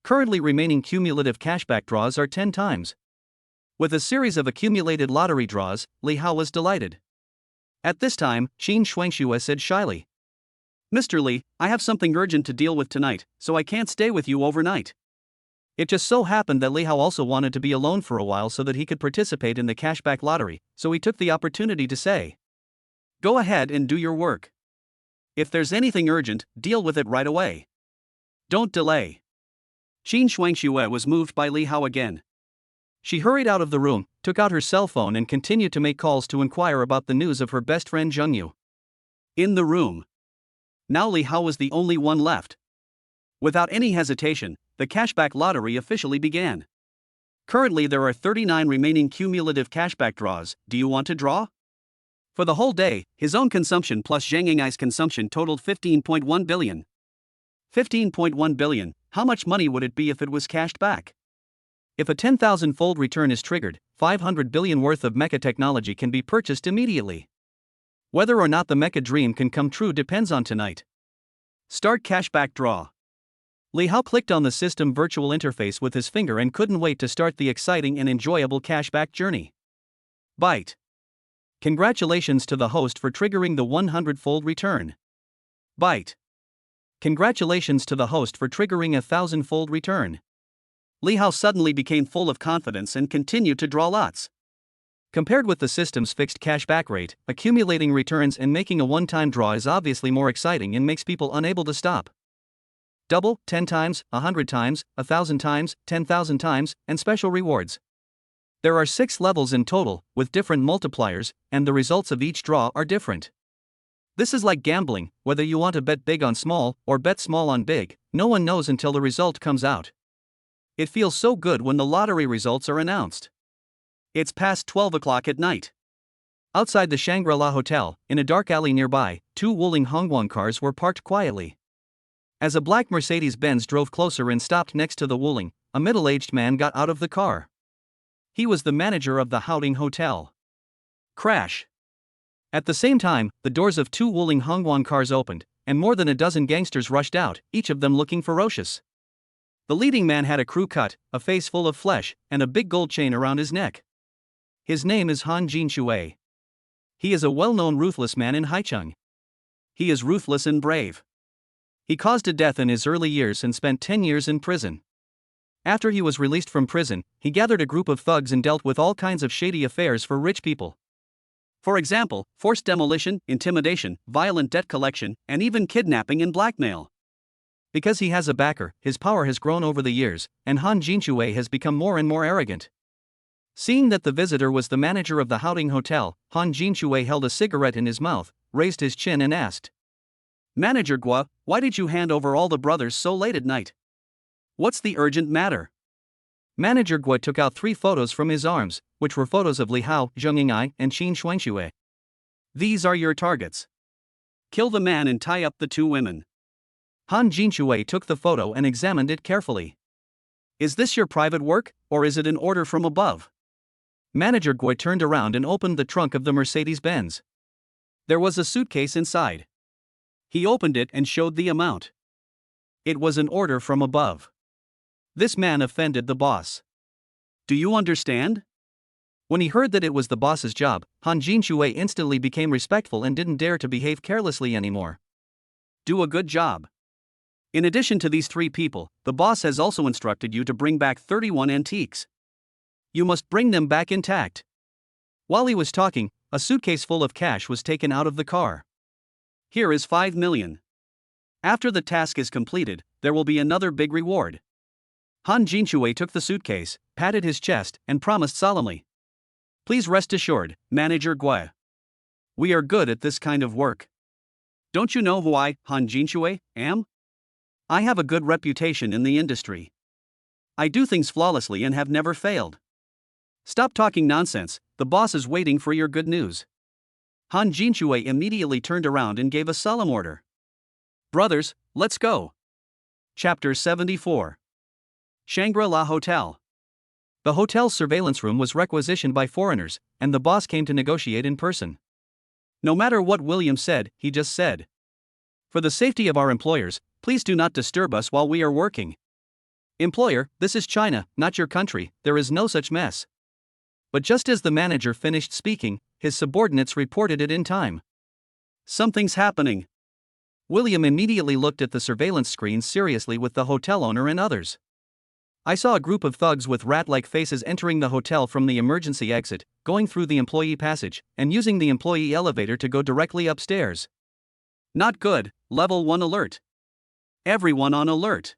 Currently remaining cumulative cashback draws are 10 times. With a series of accumulated lottery draws, Li Hao was delighted. At this time, Xin Shuangxue said shyly, "Mr. Li, I have something urgent to deal with tonight, so I can't stay with you overnight." It just so happened that Li Hao also wanted to be alone for a while so that he could participate in the cashback lottery, so he took the opportunity to say, "Go ahead and do your work. If there's anything urgent, deal with it right away. Don't delay." Xin Shuangxue was moved by Li Hao again. She hurried out of the room, took out her cell phone and continued to make calls to inquire about the news of her best friend Zheng Yu. In the room. Now Li Hao was the only one left. Without any hesitation, the cashback lottery officially began. Currently there are 39 remaining cumulative cashback draws. Do you want to draw? For the whole day, his own consumption plus Zhang Yingai's consumption totaled 15.1 billion. 15.1 billion, how much money would it be if it was cashed back? If a 10,000-fold return is triggered, 500 billion worth of mecha technology can be purchased immediately. Whether or not the mecha dream can come true depends on tonight. Start cashback draw. Li Hao clicked on the system virtual interface with his finger and couldn't wait to start the exciting and enjoyable cashback journey. Byte. Congratulations to the host for triggering the 100-fold return. Byte. Congratulations to the host for triggering a 1,000-fold return. Li Hao suddenly became full of confidence and continued to draw lots. Compared with the system's fixed cashback rate, accumulating returns and making a one-time draw is obviously more exciting and makes people unable to stop. Double, 10 times, 100 times, 1,000 times, 10,000 times, and special rewards. There are 6 levels in total, with different multipliers, and the results of each draw are different. This is like gambling, whether you want to bet big on small, or bet small on big, no one knows until the result comes out. It feels so good when the lottery results are announced. It's past 12 o'clock at night. Outside the Shangri-La Hotel, in a dark alley nearby, 2 Wuling Hongguang cars were parked quietly. As a black Mercedes-Benz drove closer and stopped next to the Wuling, a middle-aged man got out of the car. He was the manager of the Haoding Hotel. Crash. At the same time, the doors of 2 Wuling Hongguang cars opened, and more than a dozen gangsters rushed out, each of them looking ferocious. The leading man had a crew cut, a face full of flesh, and a big gold chain around his neck. His name is Han Jinshui. He is a well-known ruthless man in Haicheng. He is ruthless and brave. He caused a death in his early years and spent 10 years in prison. After he was released from prison, he gathered a group of thugs and dealt with all kinds of shady affairs for rich people. For example, forced demolition, intimidation, violent debt collection, and even kidnapping and blackmail. Because he has a backer, his power has grown over the years, and Han Jinshui has become more and more arrogant. Seeing that the visitor was the manager of the Haoding Hotel, Han Jinshui held a cigarette in his mouth, raised his chin and asked, "Manager Gua, why did you hand over all the brothers so late at night? What's the urgent matter?" Manager Gua took out 3 photos from his arms, which were photos of Li Hao, Zheng Yingai, and Xin Shuangxue. "These are your targets. Kill the man and tie up the 2 women." Han Jinshui took the photo and examined it carefully. "Is this your private work, or is it an order from above?" Manager Gui turned around and opened the trunk of the Mercedes-Benz. There was a suitcase inside. He opened it and showed the amount. It was an order from above. This man offended the boss. Do you understand? When he heard that it was the boss's job, Han Jinxue instantly became respectful and didn't dare to behave carelessly anymore. Do a good job. In addition to these 3 people, the boss has also instructed you to bring back 31 antiques. You must bring them back intact. While he was talking, a suitcase full of cash was taken out of the car. Here is 5 million. After the task is completed, there will be another big reward. Han Jinxue took the suitcase, patted his chest, and promised solemnly. Please rest assured, Manager Gui. We are good at this kind of work. Don't you know who I, Han Jinxue, am? I have a good reputation in the industry. I do things flawlessly and have never failed. Stop talking nonsense, the boss is waiting for your good news. Han Jinxue immediately turned around and gave a solemn order. Brothers, let's go. Chapter 74. Shangri-La Hotel. The hotel's surveillance room was requisitioned by foreigners, and the boss came to negotiate in person. No matter what William said, he just said. For the safety of our employers, please do not disturb us while we are working. Employer, this is China, not your country, there is no such mess. But just as the manager finished speaking, his subordinates reported it in time. Something's happening. William immediately looked at the surveillance screen seriously with the hotel owner and others. I saw a group of thugs with rat-like faces entering the hotel from the emergency exit, going through the employee passage, and using the employee elevator to go directly upstairs. Not good, level 1 alert. Everyone on alert.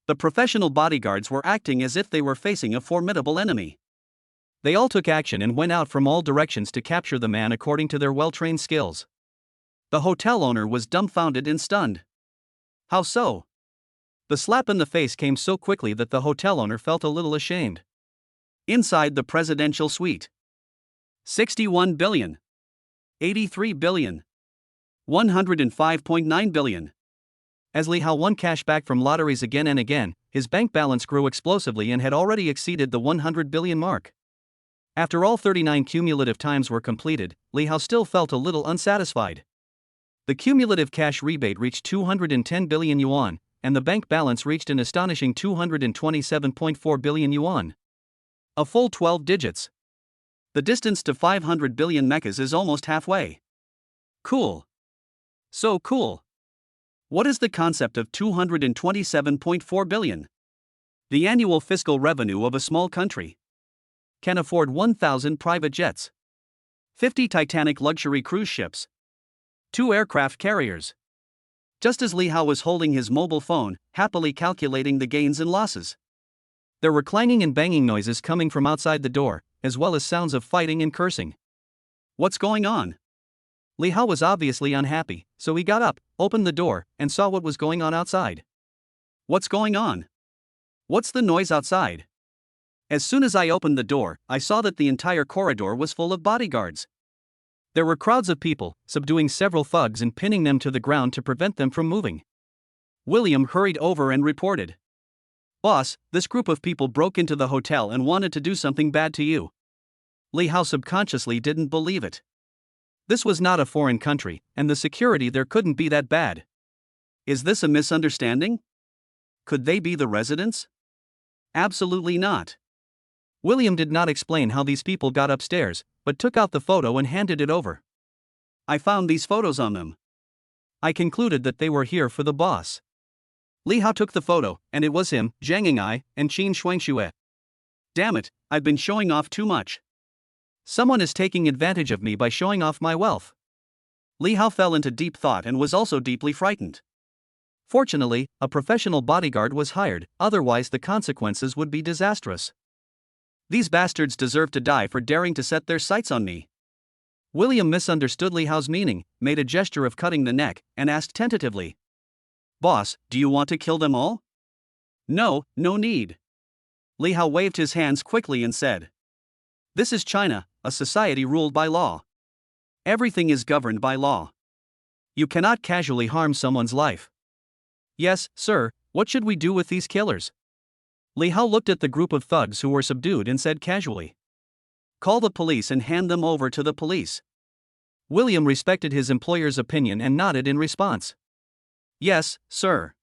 The professional bodyguards were acting as if they were facing a formidable enemy. They all took action and went out from all directions to capture the man according to their well-trained skills. The hotel owner was dumbfounded and stunned. How so? The slap in the face came so quickly that the hotel owner felt a little ashamed. Inside the presidential suite. 61 billion. 83 billion. 105.9 billion. As Li Hao won cash back from lotteries again and again, his bank balance grew explosively and had already exceeded the 100 billion mark. After all 39 cumulative times were completed, Li Hao still felt a little unsatisfied. The cumulative cash rebate reached 210 billion yuan, and the bank balance reached an astonishing 227.4 billion yuan. A full 12 digits. The distance to 500 billion mechas is almost halfway. Cool. So cool. What is the concept of 227.4 billion? The annual fiscal revenue of a small country. Can afford 1,000 private jets. 50 Titanic luxury cruise ships. 2 aircraft carriers. Just as Li Hao was holding his mobile phone, happily calculating the gains and losses. There were clanging and banging noises coming from outside the door, as well as sounds of fighting and cursing. What's going on? Li Hao was obviously unhappy, so he got up, opened the door, and saw what was going on outside. What's going on? What's the noise outside? As soon as I opened the door, I saw that the entire corridor was full of bodyguards. There were crowds of people, subduing several thugs and pinning them to the ground to prevent them from moving. William hurried over and reported. Boss, this group of people broke into the hotel and wanted to do something bad to you. Li Hao subconsciously didn't believe it. This was not a foreign country, and the security there couldn't be that bad. Is this a misunderstanding? Could they be the residents? Absolutely not. William did not explain how these people got upstairs, but took out the photo and handed it over. I found these photos on them. I concluded that they were here for the boss. Li Hao took the photo, and it was him, Zhang Ying'ai, and Qin Shuangxue. Damn it, I've been showing off too much. Someone is taking advantage of me by showing off my wealth. Li Hao fell into deep thought and was also deeply frightened. Fortunately, a professional bodyguard was hired, otherwise the consequences would be disastrous. These bastards deserve to die for daring to set their sights on me. William misunderstood Li Hao's meaning, made a gesture of cutting the neck, and asked tentatively. Boss, do you want to kill them all? No, no need. Li Hao waved his hands quickly and said. This is China, a society ruled by law. Everything is governed by law. You cannot casually harm someone's life. Yes, sir, what should we do with these killers? Li Hao looked at the group of thugs who were subdued and said casually. Call the police and hand them over to the police. William respected his employer's opinion and nodded in response. Yes, sir.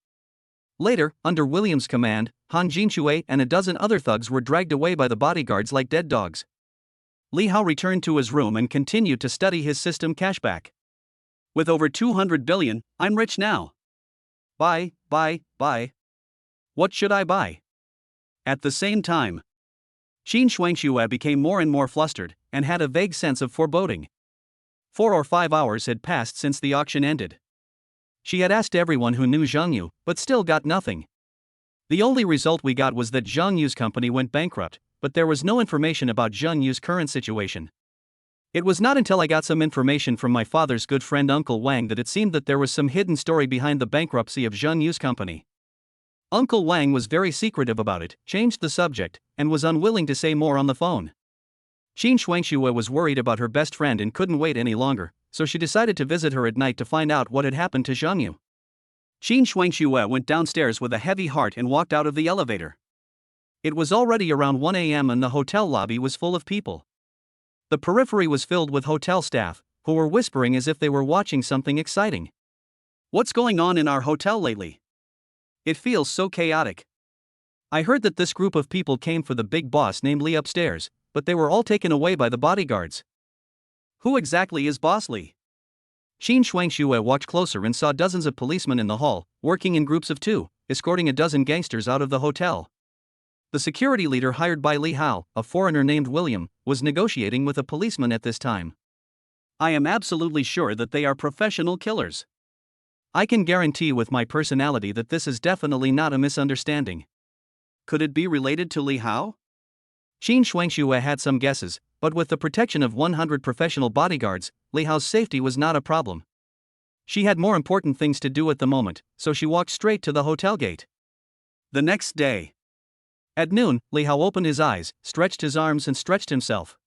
Later, under William's command, Han Jinxue and a dozen other thugs were dragged away by the bodyguards like dead dogs. Li Hao returned to his room and continued to study his system cashback. With over 200 billion, I'm rich now. Buy. What should I buy? At the same time, Qin Shuangxue became more and more flustered, and had a vague sense of foreboding. 4 or 5 hours had passed since the auction ended. She had asked everyone who knew Zhang Yu, but still got nothing. The only result we got was that Zhang Yu's company went bankrupt, but there was no information about Zhang Yu's current situation. It was not until I got some information from my father's good friend Uncle Wang that it seemed that there was some hidden story behind the bankruptcy of Zhang Yu's company. Uncle Wang was very secretive about it, changed the subject, and was unwilling to say more on the phone. Qin Shuangxue was worried about her best friend and couldn't wait any longer, so she decided to visit her at night to find out what had happened to Zhang Yu. Qin Shuangxue went downstairs with a heavy heart and walked out of the elevator. It was already around 1 a.m. and the hotel lobby was full of people. The periphery was filled with hotel staff, who were whispering as if they were watching something exciting. What's going on in our hotel lately? It feels so chaotic. I heard that this group of people came for the big boss named Li upstairs, but they were all taken away by the bodyguards. Who exactly is Boss Li? Qin Shuangxue walked closer and saw dozens of policemen in the hall, working in groups of 2, escorting a dozen gangsters out of the hotel. The security leader hired by Li Hao, a foreigner named William, was negotiating with a policeman at this time. I am absolutely sure that they are professional killers. I can guarantee with my personality that this is definitely not a misunderstanding. Could it be related to Li Hao? Qin Shuangxue had some guesses, but with the protection of 100 professional bodyguards, Li Hao's safety was not a problem. She had more important things to do at the moment, so she walked straight to the hotel gate. The next day. At noon, Li Hao opened his eyes, stretched his arms and stretched himself.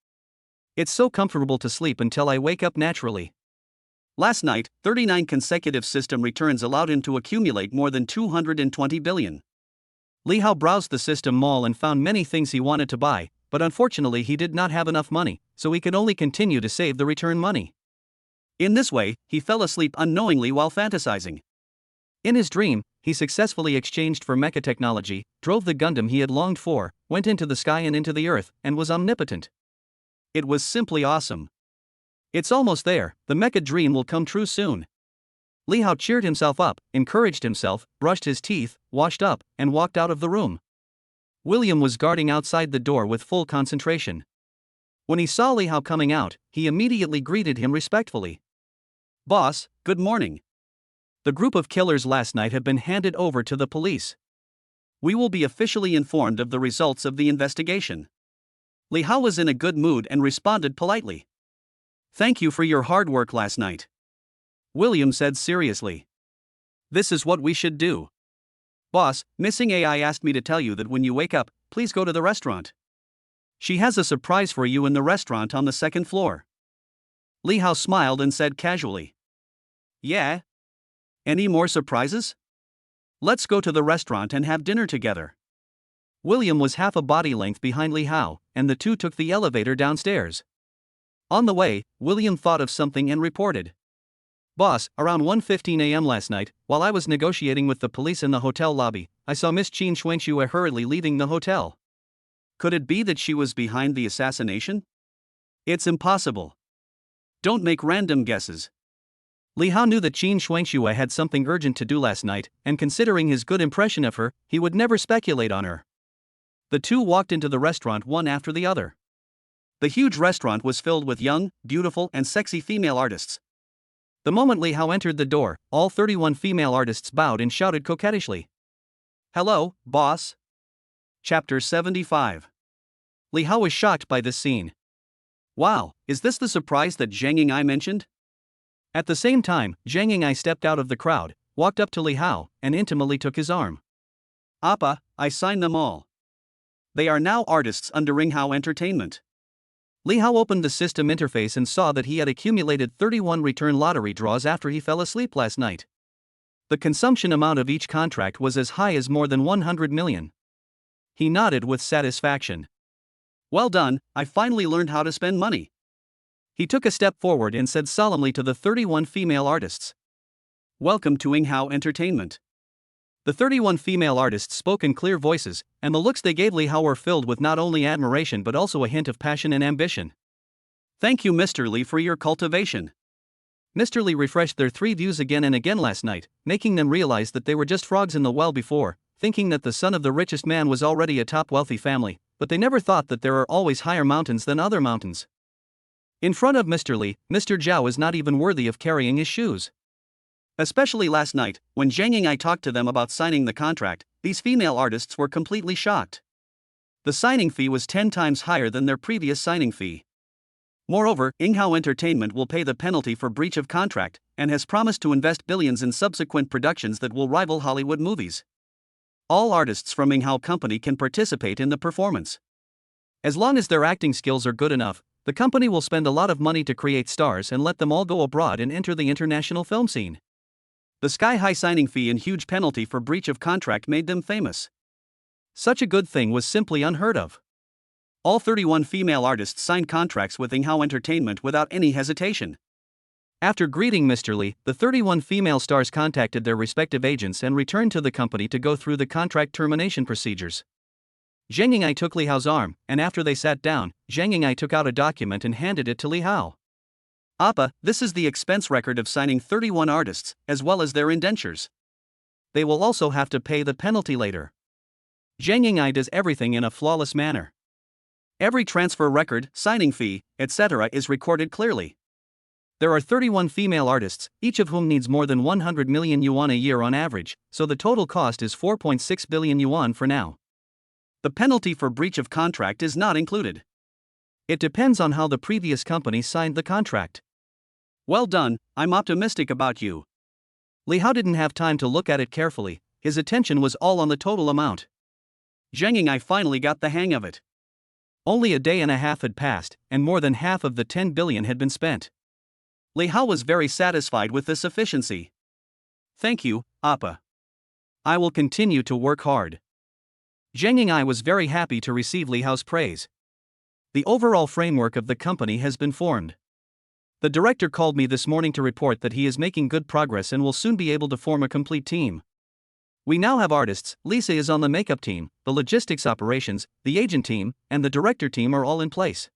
It's so comfortable to sleep until I wake up naturally. Last night, 39 consecutive system returns allowed him to accumulate more than 220 billion. Li Hao browsed the system mall and found many things he wanted to buy, but unfortunately he did not have enough money, so he could only continue to save the return money. In this way, he fell asleep unknowingly while fantasizing. In his dream, he successfully exchanged for mecha technology, drove the Gundam he had longed for, went into the sky and into the earth, and was omnipotent. It was simply awesome. It's almost there, the mecha dream will come true soon. Li Hao cheered himself up, encouraged himself, brushed his teeth, washed up, and walked out of the room. William was guarding outside the door with full concentration. When he saw Li Hao coming out, he immediately greeted him respectfully. Boss, good morning. The group of killers last night have been handed over to the police. We will be officially informed of the results of the investigation. Li Hao was in a good mood and responded politely. Thank you for your hard work last night. William said seriously. This is what we should do. Boss, Missing AI asked me to tell you that when you wake up, please go to the restaurant. She has a surprise for you in the restaurant on the 2nd floor. Li Hao smiled and said casually. Yeah? Any more surprises? Let's go to the restaurant and have dinner together. William was half a body length behind Li Hao, and the two took the elevator downstairs. On the way, William thought of something and reported. Boss, around 1:15 a.m. last night, while I was negotiating with the police in the hotel lobby, I saw Miss Qin Shuangxue hurriedly leaving the hotel. Could it be that she was behind the assassination? It's impossible. Don't make random guesses. Li Hao knew that Qin Shuangxue had something urgent to do last night, and considering his good impression of her, he would never speculate on her. The two walked into the restaurant one after the other. The huge restaurant was filled with young, beautiful, and sexy female artists. The moment Li Hao entered the door, all 31 female artists bowed and shouted coquettishly. Hello, boss. Chapter 75. Li Hao was shocked by this scene. Wow, is this the surprise that Zhang Ying'ai mentioned? At the same time, Zhang Ying'ai stepped out of the crowd, walked up to Li Hao, and intimately took his arm. Appa, I signed them all. They are now artists under Ring Hao Entertainment. Li Hao opened the system interface and saw that he had accumulated 31 return lottery draws after he fell asleep last night. The consumption amount of each contract was as high as more than 100 million. He nodded with satisfaction. Well done, I finally learned how to spend money. He took a step forward and said solemnly to the 31 female artists. Welcome to Ing Hao Entertainment. The 31 female artists spoke in clear voices, and the looks they gave Li Hao were filled with not only admiration but also a hint of passion and ambition. Thank you, Mr. Li, for your cultivation. Mr. Li refreshed their 3 views again and again last night, making them realize that they were just frogs in the well before, thinking that the son of the richest man was already a top wealthy family, but they never thought that there are always higher mountains than other mountains. In front of Mr. Li, Mr. Zhao is not even worthy of carrying his shoes. Especially last night, when Zhang Ying'ai talked to them about signing the contract, these female artists were completely shocked. The signing fee was 10 times higher than their previous signing fee. Moreover, Ing Hao Entertainment will pay the penalty for breach of contract, and has promised to invest billions in subsequent productions that will rival Hollywood movies. All artists from Ing Hao Company can participate in the performance. As long as their acting skills are good enough, the company will spend a lot of money to create stars and let them all go abroad and enter the international film scene. The sky-high signing fee and huge penalty for breach of contract made them famous. Such a good thing was simply unheard of. All 31 female artists signed contracts with Ing Hao Entertainment without any hesitation. After greeting Mr. Li, the 31 female stars contacted their respective agents and returned to the company to go through the contract termination procedures. Zhang Ying'ai took Li Hao's arm, and after they sat down, Zhang Ying'ai took out a document and handed it to Li Hao. Appa, this is the expense record of signing 31 artists, as well as their indentures. They will also have to pay the penalty later. Zhang Ying'ai does everything in a flawless manner. Every transfer record, signing fee, etc. is recorded clearly. There are 31 female artists, each of whom needs more than 100 million yuan a year on average, so the total cost is 4.6 billion yuan for now. The penalty for breach of contract is not included. It depends on how the previous company signed the contract. Well done, I'm optimistic about you. Li Hao didn't have time to look at it carefully, his attention was all on the total amount. Zhang Ying'ai finally got the hang of it. Only a day and a half had passed, and more than half of the 10 billion had been spent. Li Hao was very satisfied with this efficiency. Thank you, Appa. I will continue to work hard. Zhang Ying'ai was very happy to receive Li Hao's praise. The overall framework of the company has been formed. The director called me this morning to report that he is making good progress and will soon be able to form a complete team. We now have artists, Lisa is on the makeup team, the logistics operations, the agent team, and the director team are all in place.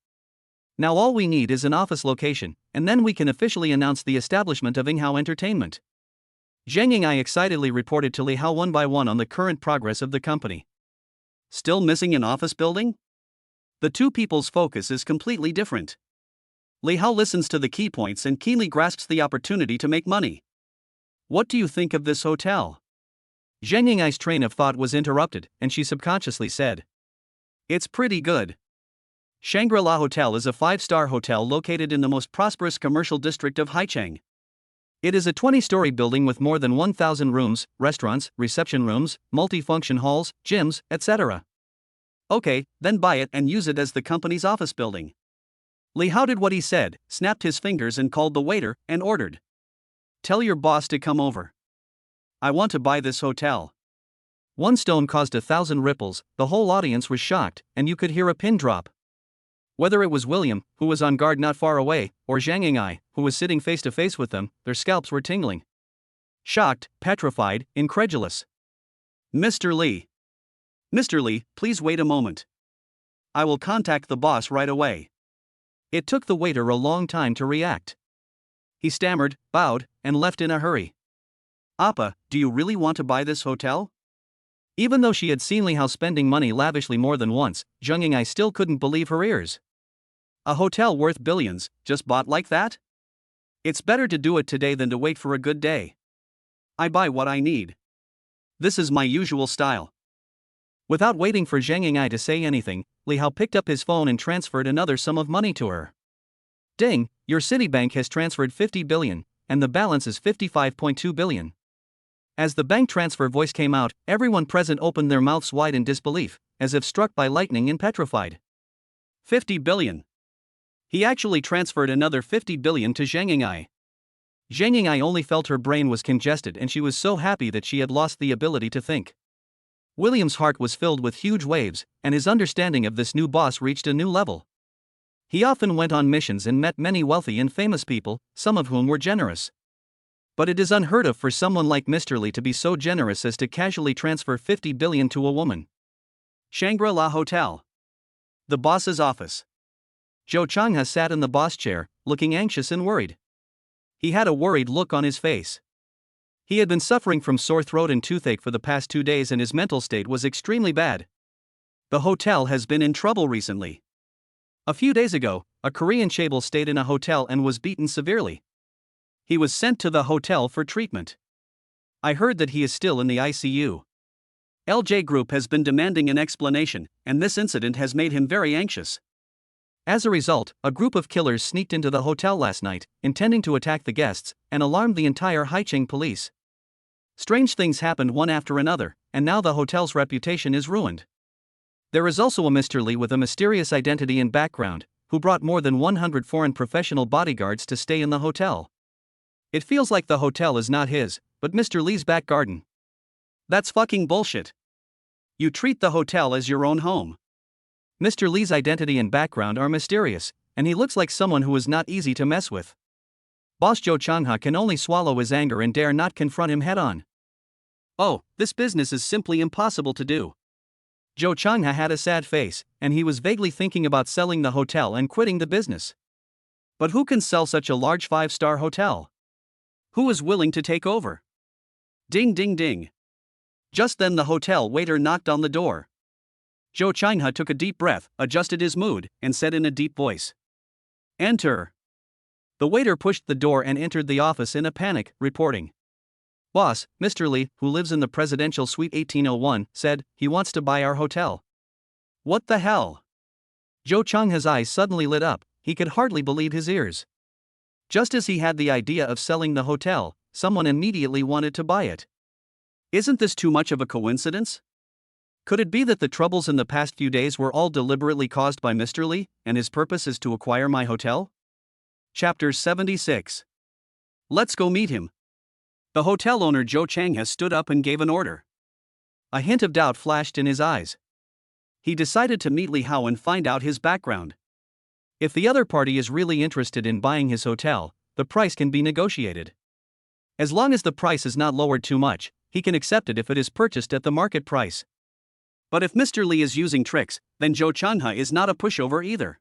Now all we need is an office location, and then we can officially announce the establishment of Ing Hao Entertainment. Zhang Ying'ai excitedly reported to Li Hao one by one on the current progress of the company. Still missing an office building? The two people's focus is completely different. Li Hao listens to the key points and keenly grasps the opportunity to make money. What do you think of this hotel? Zhang Ying'ai's train of thought was interrupted, and she subconsciously said, it's pretty good. Shangri-La Hotel is a 5-star hotel located in the most prosperous commercial district of Haicheng. It is a 20-story building with more than 1,000 rooms, restaurants, reception rooms, multi-function halls, gyms, etc. Okay, then buy it and use it as the company's office building. Li Hao did what he said, snapped his fingers and called the waiter, and ordered. Tell your boss to come over. I want to buy this hotel. One stone caused 1,000 ripples, the whole audience was shocked, and you could hear a pin drop. Whether it was William, who was on guard not far away, or Zhang Ying'ai, who was sitting face to face with them, their scalps were tingling. Shocked, petrified, incredulous. Mr. Li. Mr. Li, please wait a moment. I will contact the boss right away. It took the waiter a long time to react. He stammered, bowed, and left in a hurry. Appa, do you really want to buy this hotel? Even though she had seen Li Hao spending money lavishly more than once, Zhang Ying'ai still couldn't believe her ears. A hotel worth billions, just bought like that? It's better to do it today than to wait for a good day. I buy what I need. This is my usual style. Without waiting for Zhang Ying'ai to say anything, Li Hao picked up his phone and transferred another sum of money to her. Ding, your Citibank has transferred 50 billion, and the balance is 55.2 billion. As the bank transfer voice came out, everyone present opened their mouths wide in disbelief, as if struck by lightning and petrified. 50 billion. He actually transferred another 50 billion to Zhang Ying'ai. Zhang Ying'ai only felt her brain was congested and she was so happy that she had lost the ability to think. William's heart was filled with huge waves, and his understanding of this new boss reached a new level. He often went on missions and met many wealthy and famous people, some of whom were generous. But it is unheard of for someone like Mr. Lee to be so generous as to casually transfer $50 billion to a woman. Shangri-La Hotel. The boss's office. Zhou Changhe sat in the boss chair, looking anxious and worried. He had a worried look on his face. He had been suffering from sore throat and toothache for the past 2 days, and his mental state was extremely bad. The hotel has been in trouble recently. A few days ago, a Korean chaebol stayed in a hotel and was beaten severely. He was sent to the hotel for treatment. I heard that he is still in the ICU. LJ Group has been demanding an explanation, and this incident has made him very anxious. As a result, a group of killers sneaked into the hotel last night, intending to attack the guests, and alarmed the entire Haicheng police. Strange things happened one after another, and now the hotel's reputation is ruined. There is also a Mr. Lee with a mysterious identity and background, who brought more than 100 foreign professional bodyguards to stay in the hotel. It feels like the hotel is not his, but Mr. Lee's back garden. That's fucking bullshit. You treat the hotel as your own home. Mr. Lee's identity and background are mysterious, and he looks like someone who is not easy to mess with. Boss Zhou Changhe can only swallow his anger and dare not confront him head on. Oh, this business is simply impossible to do. Zhou Changhe had a sad face, and he was vaguely thinking about selling the hotel and quitting the business. But who can sell such a large 5-star hotel? Who is willing to take over? Ding ding ding. Just then the hotel waiter knocked on the door. Zhou Changhe took a deep breath, adjusted his mood, and said in a deep voice, "Enter." The waiter pushed the door and entered the office in a panic, reporting, "Boss, Mr. Lee, who lives in the presidential suite 1801, said he wants to buy our hotel." What the hell? Zhou Changhe's eyes suddenly lit up, he could hardly believe his ears. Just as he had the idea of selling the hotel, someone immediately wanted to buy it. Isn't this too much of a coincidence? Could it be that the troubles in the past few days were all deliberately caused by Mr. Lee, and his purpose is to acquire my hotel? Chapter 76. Let's go meet him. The hotel owner Zhou Changhe stood up and gave an order. A hint of doubt flashed in his eyes. He decided to meet Li Hao and find out his background. If the other party is really interested in buying his hotel, the price can be negotiated. As long as the price is not lowered too much, he can accept it if it is purchased at the market price. But if Mr. Lee is using tricks, then Zhou Changhe is not a pushover either.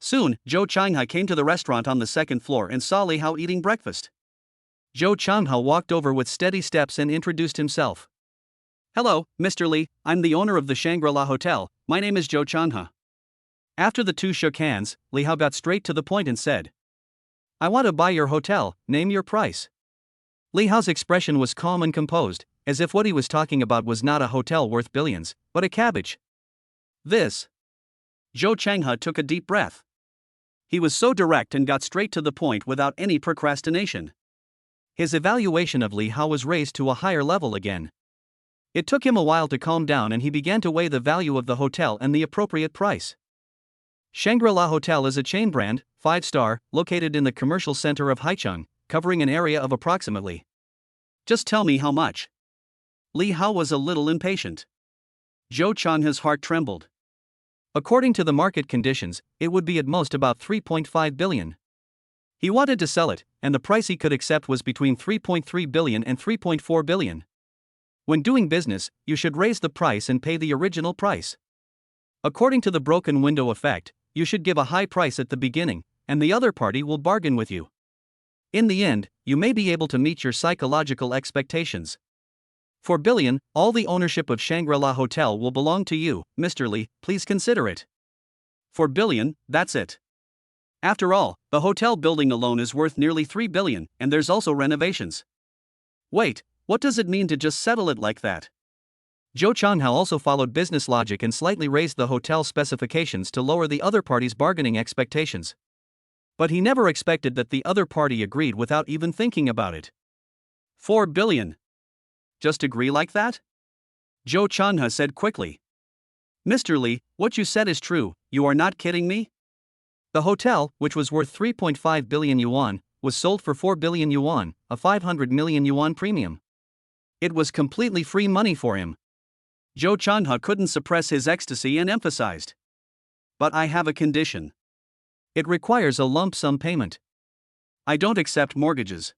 Soon, Zhou Changhe came to the restaurant on the second floor and saw Li Hao eating breakfast. Zhou Changhe walked over with steady steps and introduced himself. "Hello, Mr. Lee, I'm the owner of the Shangri-La Hotel, my name is Zhou Changhe." After the two shook hands, Li Hao got straight to the point and said, "I want to buy your hotel, name your price." Li Hao's expression was calm and composed, as if what he was talking about was not a hotel worth billions, but a cabbage. This. Zhou Changhe took a deep breath. He was so direct and got straight to the point without any procrastination. His evaluation of Li Hao was raised to a higher level again. It took him a while to calm down, and he began to weigh the value of the hotel and the appropriate price. Shangri-La Hotel is a chain brand, 5-star, located in the commercial center of Haicheng, covering an area of approximately. Just tell me how much. Li Hao was a little impatient. Zhou Changhe's heart trembled. According to the market conditions, it would be at most about 3.5 billion. He wanted to sell it, and the price he could accept was between 3.3 billion and 3.4 billion. When doing business, you should raise the price and pay the original price. According to the broken window effect, you should give a high price at the beginning, and the other party will bargain with you. In the end, you may be able to meet your psychological expectations. 4 billion, all the ownership of Shangri-La Hotel will belong to you, Mr. Lee, please consider it. 4 billion, that's it. After all, the hotel building alone is worth nearly 3 billion, and there's also renovations. Wait, what does it mean to just settle it like that? Zhou Changhe also followed business logic and slightly raised the hotel specifications to lower the other party's bargaining expectations. But he never expected that the other party agreed without even thinking about it. 4 billion. Just agree like that? Zhou Changhe said quickly. Mr. Lee, what you said is true, you are not kidding me? The hotel, which was worth 3.5 billion yuan, was sold for 4 billion yuan, a 500 million yuan premium. It was completely free money for him. Zhou Changhe couldn't suppress his ecstasy and emphasized. But I have a condition. It requires a lump sum payment. I don't accept mortgages.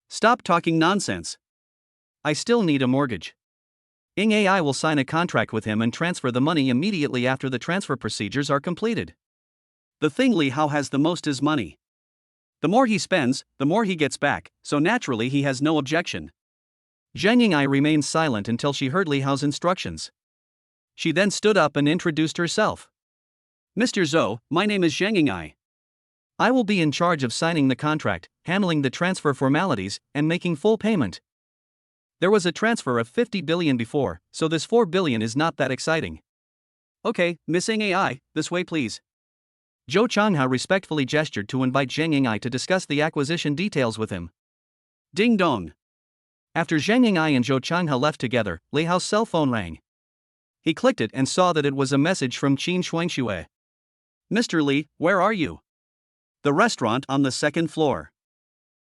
Stop talking nonsense. I still need a mortgage. Ing AI will sign a contract with him and transfer the money immediately after the transfer procedures are completed. The thing Li Hao has the most is money. The more he spends, the more he gets back, so naturally he has no objection. Zhang Ying'ai remained silent until she heard Li Hao's instructions. She then stood up and introduced herself. Mr. Zhou, my name is Zhang Ying'ai. I will be in charge of signing the contract, handling the transfer formalities, and making full payment. There was a transfer of 50 billion before, so this 4 billion is not that exciting. Okay, Miss Ing AI, this way please. Zhou Changhe respectfully gestured to invite Zhang Ying'ai to discuss the acquisition details with him. Ding dong. After Zhang Ying'ai and Zhou Changhe left together, Li Hao's cell phone rang. He clicked it and saw that it was a message from Qin Shuangxue. Mr. Li, where are you? The restaurant on the second floor.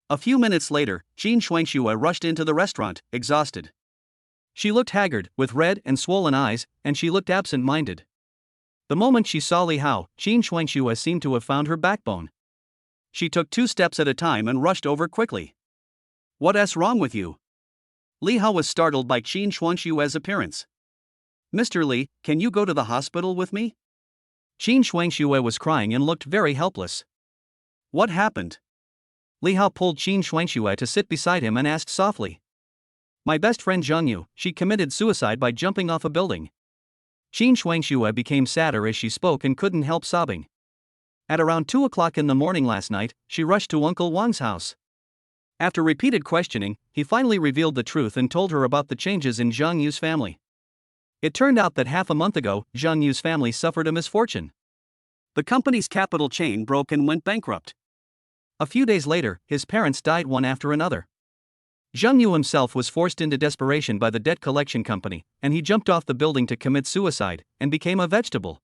A few minutes later, Qin Shuangxue rushed into the restaurant, exhausted. She looked haggard, with red and swollen eyes, and she looked absent-minded. The moment she saw Li Hao, Qin Shuangxue seemed to have found her backbone. She took 2 steps at a time and rushed over quickly. What's wrong with you? Li Hao was startled by Qin Shuangxue's appearance. Mr. Li, can you go to the hospital with me? Qin Shuangxue was crying and looked very helpless. What happened? Li Hao pulled Qin Shuangxue to sit beside him and asked softly. My best friend Zhang Yu, she committed suicide by jumping off a building. Qin Shuangxue became sadder as she spoke and couldn't help sobbing. At around 2 o'clock in the morning last night, she rushed to Uncle Wang's house. After repeated questioning, he finally revealed the truth and told her about the changes in Zhang Yu's family. It turned out that half a month ago, Zhang Yu's family suffered a misfortune. The company's capital chain broke and went bankrupt. A few days later, his parents died one after another. Zhang Yu himself was forced into desperation by the debt collection company, and he jumped off the building to commit suicide, and became a vegetable.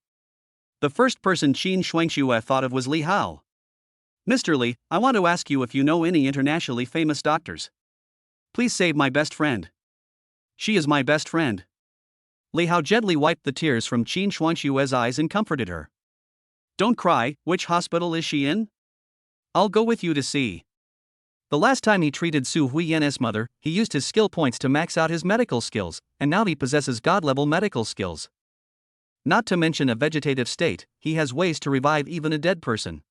The first person Qin Shuangxue thought of was Li Hao. Mr. Li, I want to ask you if you know any internationally famous doctors. Please save my best friend. She is my best friend. Li Hao gently wiped the tears from Qin Shuangxue's eyes and comforted her. Don't cry, which hospital is she in? I'll go with you to see. The last time he treated Su Huiyan's mother, he used his skill points to max out his medical skills, and now he possesses god-level medical skills. Not to mention a vegetative state, he has ways to revive even a dead person.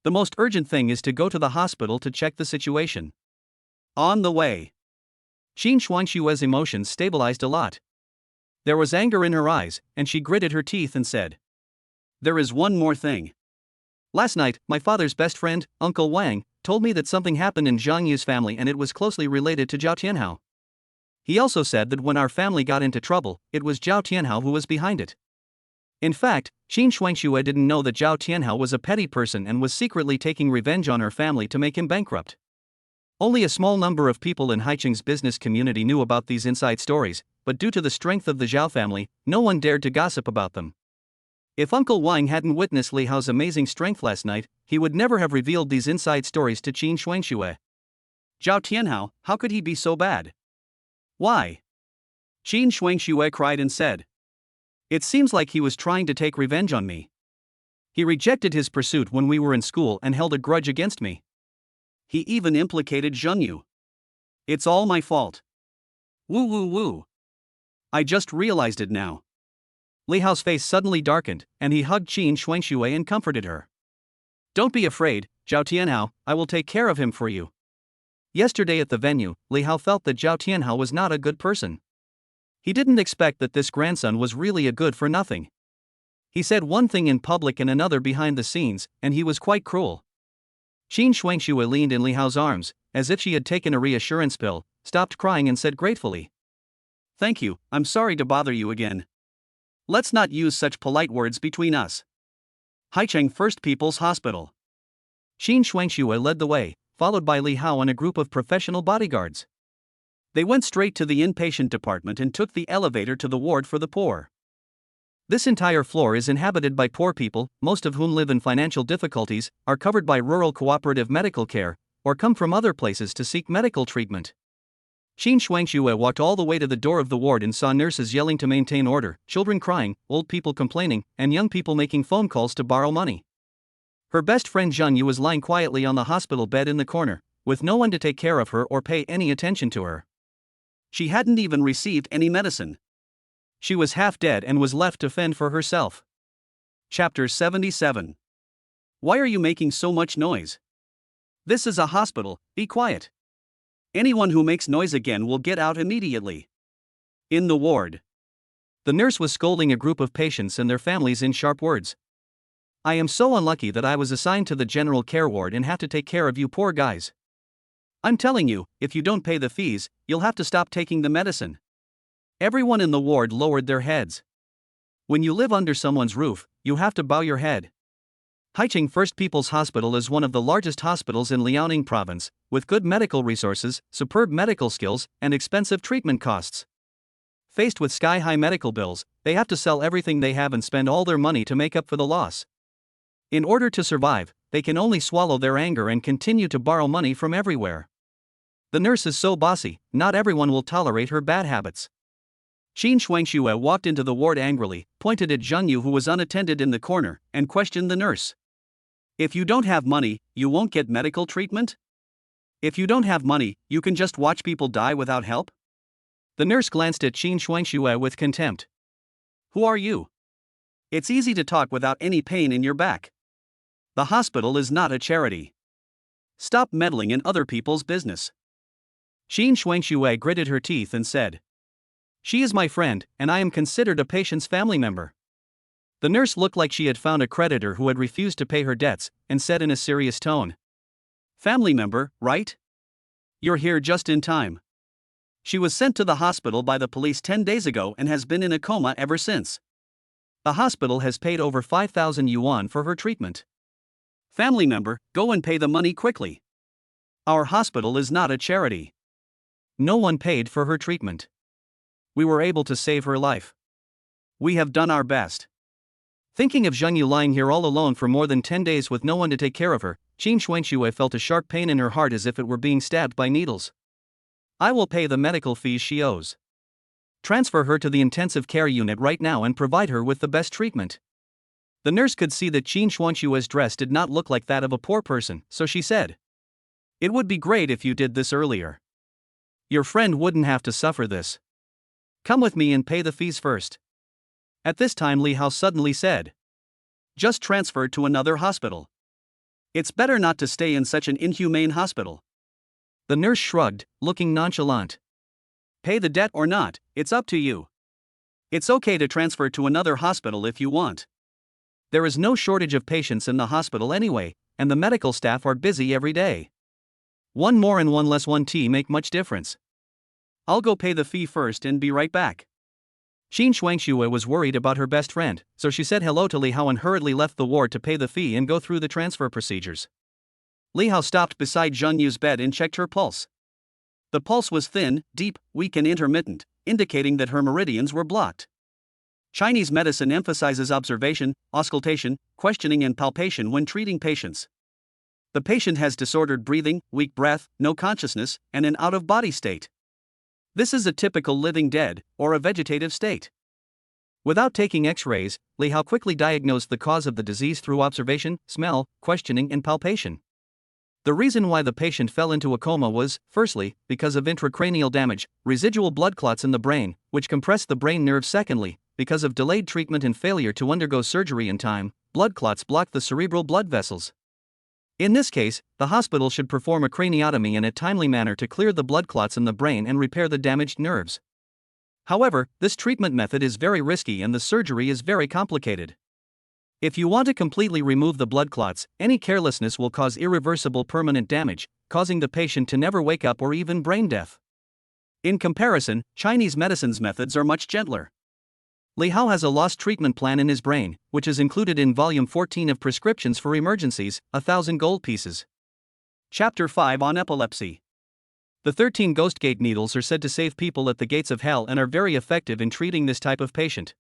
The most urgent thing is to go to the hospital to check the situation. On the way. Qin Shuangxue's emotions stabilized a lot. There was anger in her eyes, and she gritted her teeth and said, There is one more thing. Last night, my father's best friend, Uncle Wang, told me that something happened in Zhang Yu's family and it was closely related to Zhao Tianhao. He also said that when our family got into trouble, it was Zhao Tianhao who was behind it. In fact, Qin Shuangxue didn't know that Zhao Tianhao was a petty person and was secretly taking revenge on her family to make him bankrupt. Only a small number of people in Haicheng's business community knew about these inside stories, but due to the strength of the Zhao family, no one dared to gossip about them. If Uncle Wang hadn't witnessed Li Hao's amazing strength last night, he would never have revealed these inside stories to Qin Shuangxue. Zhao Tianhao, how could he be so bad? Why? Qin Shuangxue cried and said. It seems like he was trying to take revenge on me. He rejected his pursuit when we were in school and held a grudge against me. He even implicated Zhang Yu. It's all my fault. Woo woo woo. I just realized it now. Li Hao's face suddenly darkened, and he hugged Qin Shuangxue and comforted her. Don't be afraid, Zhao Tianhao, I will take care of him for you. Yesterday at the venue, Li Hao felt that Zhao Tianhao was not a good person. He didn't expect that this grandson was really a good for nothing. He said one thing in public and another behind the scenes, and he was quite cruel. Qin Shuangxue leaned in Li Hao's arms, as if she had taken a reassurance pill, stopped crying and said gratefully. Thank you, I'm sorry to bother you again. Let's not use such polite words between us. Haicheng First People's Hospital. Qin Shuangxue led the way, followed by Li Hao and a group of professional bodyguards. They went straight to the inpatient department and took the elevator to the ward for the poor. This entire floor is inhabited by poor people, most of whom live in financial difficulties, are covered by rural cooperative medical care, or come from other places to seek medical treatment. Qin Shuangxue walked all the way to the door of the ward and saw nurses yelling to maintain order, children crying, old people complaining, and young people making phone calls to borrow money. Her best friend Zhang Yu was lying quietly on the hospital bed in the corner, with no one to take care of her or pay any attention to her. She hadn't even received any medicine. She was half dead and was left to fend for herself. Chapter 77. Why are you making so much noise? This is a hospital, be quiet. Anyone who makes noise again will get out immediately. In the ward. The nurse was scolding a group of patients and their families in sharp words. I am so unlucky that I was assigned to the general care ward and have to take care of you poor guys. I'm telling you, if you don't pay the fees, you'll have to stop taking the medicine. Everyone in the ward lowered their heads. When you live under someone's roof, you have to bow your head. Haicheng First People's Hospital is one of the largest hospitals in Liaoning province, with good medical resources, superb medical skills, and expensive treatment costs. Faced with sky-high medical bills, they have to sell everything they have and spend all their money to make up for the loss. In order to survive, they can only swallow their anger and continue to borrow money from everywhere. The nurse is so bossy, not everyone will tolerate her bad habits. Qin Shuangxue walked into the ward angrily, pointed at Zhang Yu who was unattended in the corner, and questioned the nurse. If you don't have money, you won't get medical treatment? If you don't have money, you can just watch people die without help? The nurse glanced at Qin Shuangxue with contempt. Who are you? It's easy to talk without any pain in your back. The hospital is not a charity. Stop meddling in other people's business. Qin Shuangxue gritted her teeth and said. She is my friend, and I am considered a patient's family member. The nurse looked like she had found a creditor who had refused to pay her debts, and said in a serious tone. Family member, right? You're here just in time. She was sent to the hospital by the police 10 days ago and has been in a coma ever since. The hospital has paid over 5,000 yuan for her treatment. Family member, go and pay the money quickly. Our hospital is not a charity. No one paid for her treatment. We were able to save her life. We have done our best. Thinking of Zhang Yu lying here all alone for more than 10 days with no one to take care of her, Qin Shuangxue felt a sharp pain in her heart as if it were being stabbed by needles. I will pay the medical fees she owes. Transfer her to the intensive care unit right now and provide her with the best treatment. The nurse could see that Qin Shuangxue's dress did not look like that of a poor person, so she said. It would be great if you did this earlier. Your friend wouldn't have to suffer this. Come with me and pay the fees first. At this time Li Hao suddenly said. Just transfer to another hospital. It's better not to stay in such an inhumane hospital. The nurse shrugged, looking nonchalant. Pay the debt or not, it's up to you. It's okay to transfer to another hospital if you want. There is no shortage of patients in the hospital anyway, and the medical staff are busy every day. One more and one less 1T make much difference. I'll go pay the fee first and be right back. Qin Shuangxue was worried about her best friend, so she said hello to Li Hao and hurriedly left the ward to pay the fee and go through the transfer procedures. Li Hao stopped beside Zhang Yu's bed and checked her pulse. The pulse was thin, deep, weak and intermittent, indicating that her meridians were blocked. Chinese medicine emphasizes observation, auscultation, questioning and palpation when treating patients. The patient has disordered breathing, weak breath, no consciousness, and an out-of-body state. This is a typical living dead, or a vegetative state. Without taking X-rays, Li Hao quickly diagnosed the cause of the disease through observation, smell, questioning and palpation. The reason why the patient fell into a coma was, firstly, because of intracranial damage, residual blood clots in the brain, which compressed the brain nerve. Secondly, because of delayed treatment and failure to undergo surgery in time, blood clots blocked the cerebral blood vessels. In this case, the hospital should perform a craniotomy in a timely manner to clear the blood clots in the brain and repair the damaged nerves. However, this treatment method is very risky and the surgery is very complicated. If you want to completely remove the blood clots, any carelessness will cause irreversible permanent damage, causing the patient to never wake up or even brain death. In comparison, Chinese medicine's methods are much gentler. Li Hao has a lost treatment plan in his brain, which is included in volume 14 of Prescriptions for Emergencies, 1,000 gold pieces. Chapter 5 on Epilepsy. The 13 ghost gate needles are said to save people at the gates of hell and are very effective in treating this type of patient.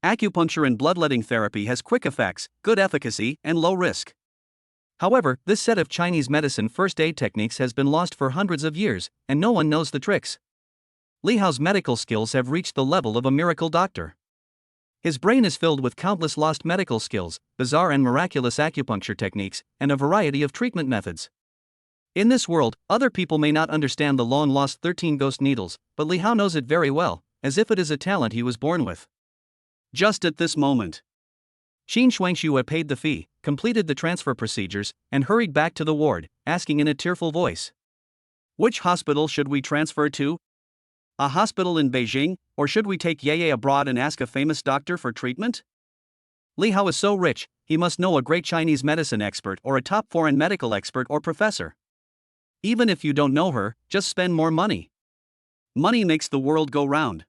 Acupuncture and bloodletting therapy has quick effects, good efficacy, and low risk. However, this set of Chinese medicine first aid techniques has been lost for hundreds of years, and no one knows the tricks. Li Hao's medical skills have reached the level of a miracle doctor. His brain is filled with countless lost medical skills, bizarre and miraculous acupuncture techniques, and a variety of treatment methods. In this world, other people may not understand the long-lost 13 ghost needles, but Li Hao knows it very well, as if it is a talent he was born with. Just at this moment, Xin Shuangxue paid the fee, completed the transfer procedures, and hurried back to the ward, asking in a tearful voice, "Which hospital should we transfer to? A hospital in Beijing, or should we take Yeye abroad and ask a famous doctor for treatment?" Li Hao is so rich, he must know a great Chinese medicine expert or a top foreign medical expert or professor. Even if you don't know her, just spend more money. Money makes the world go round.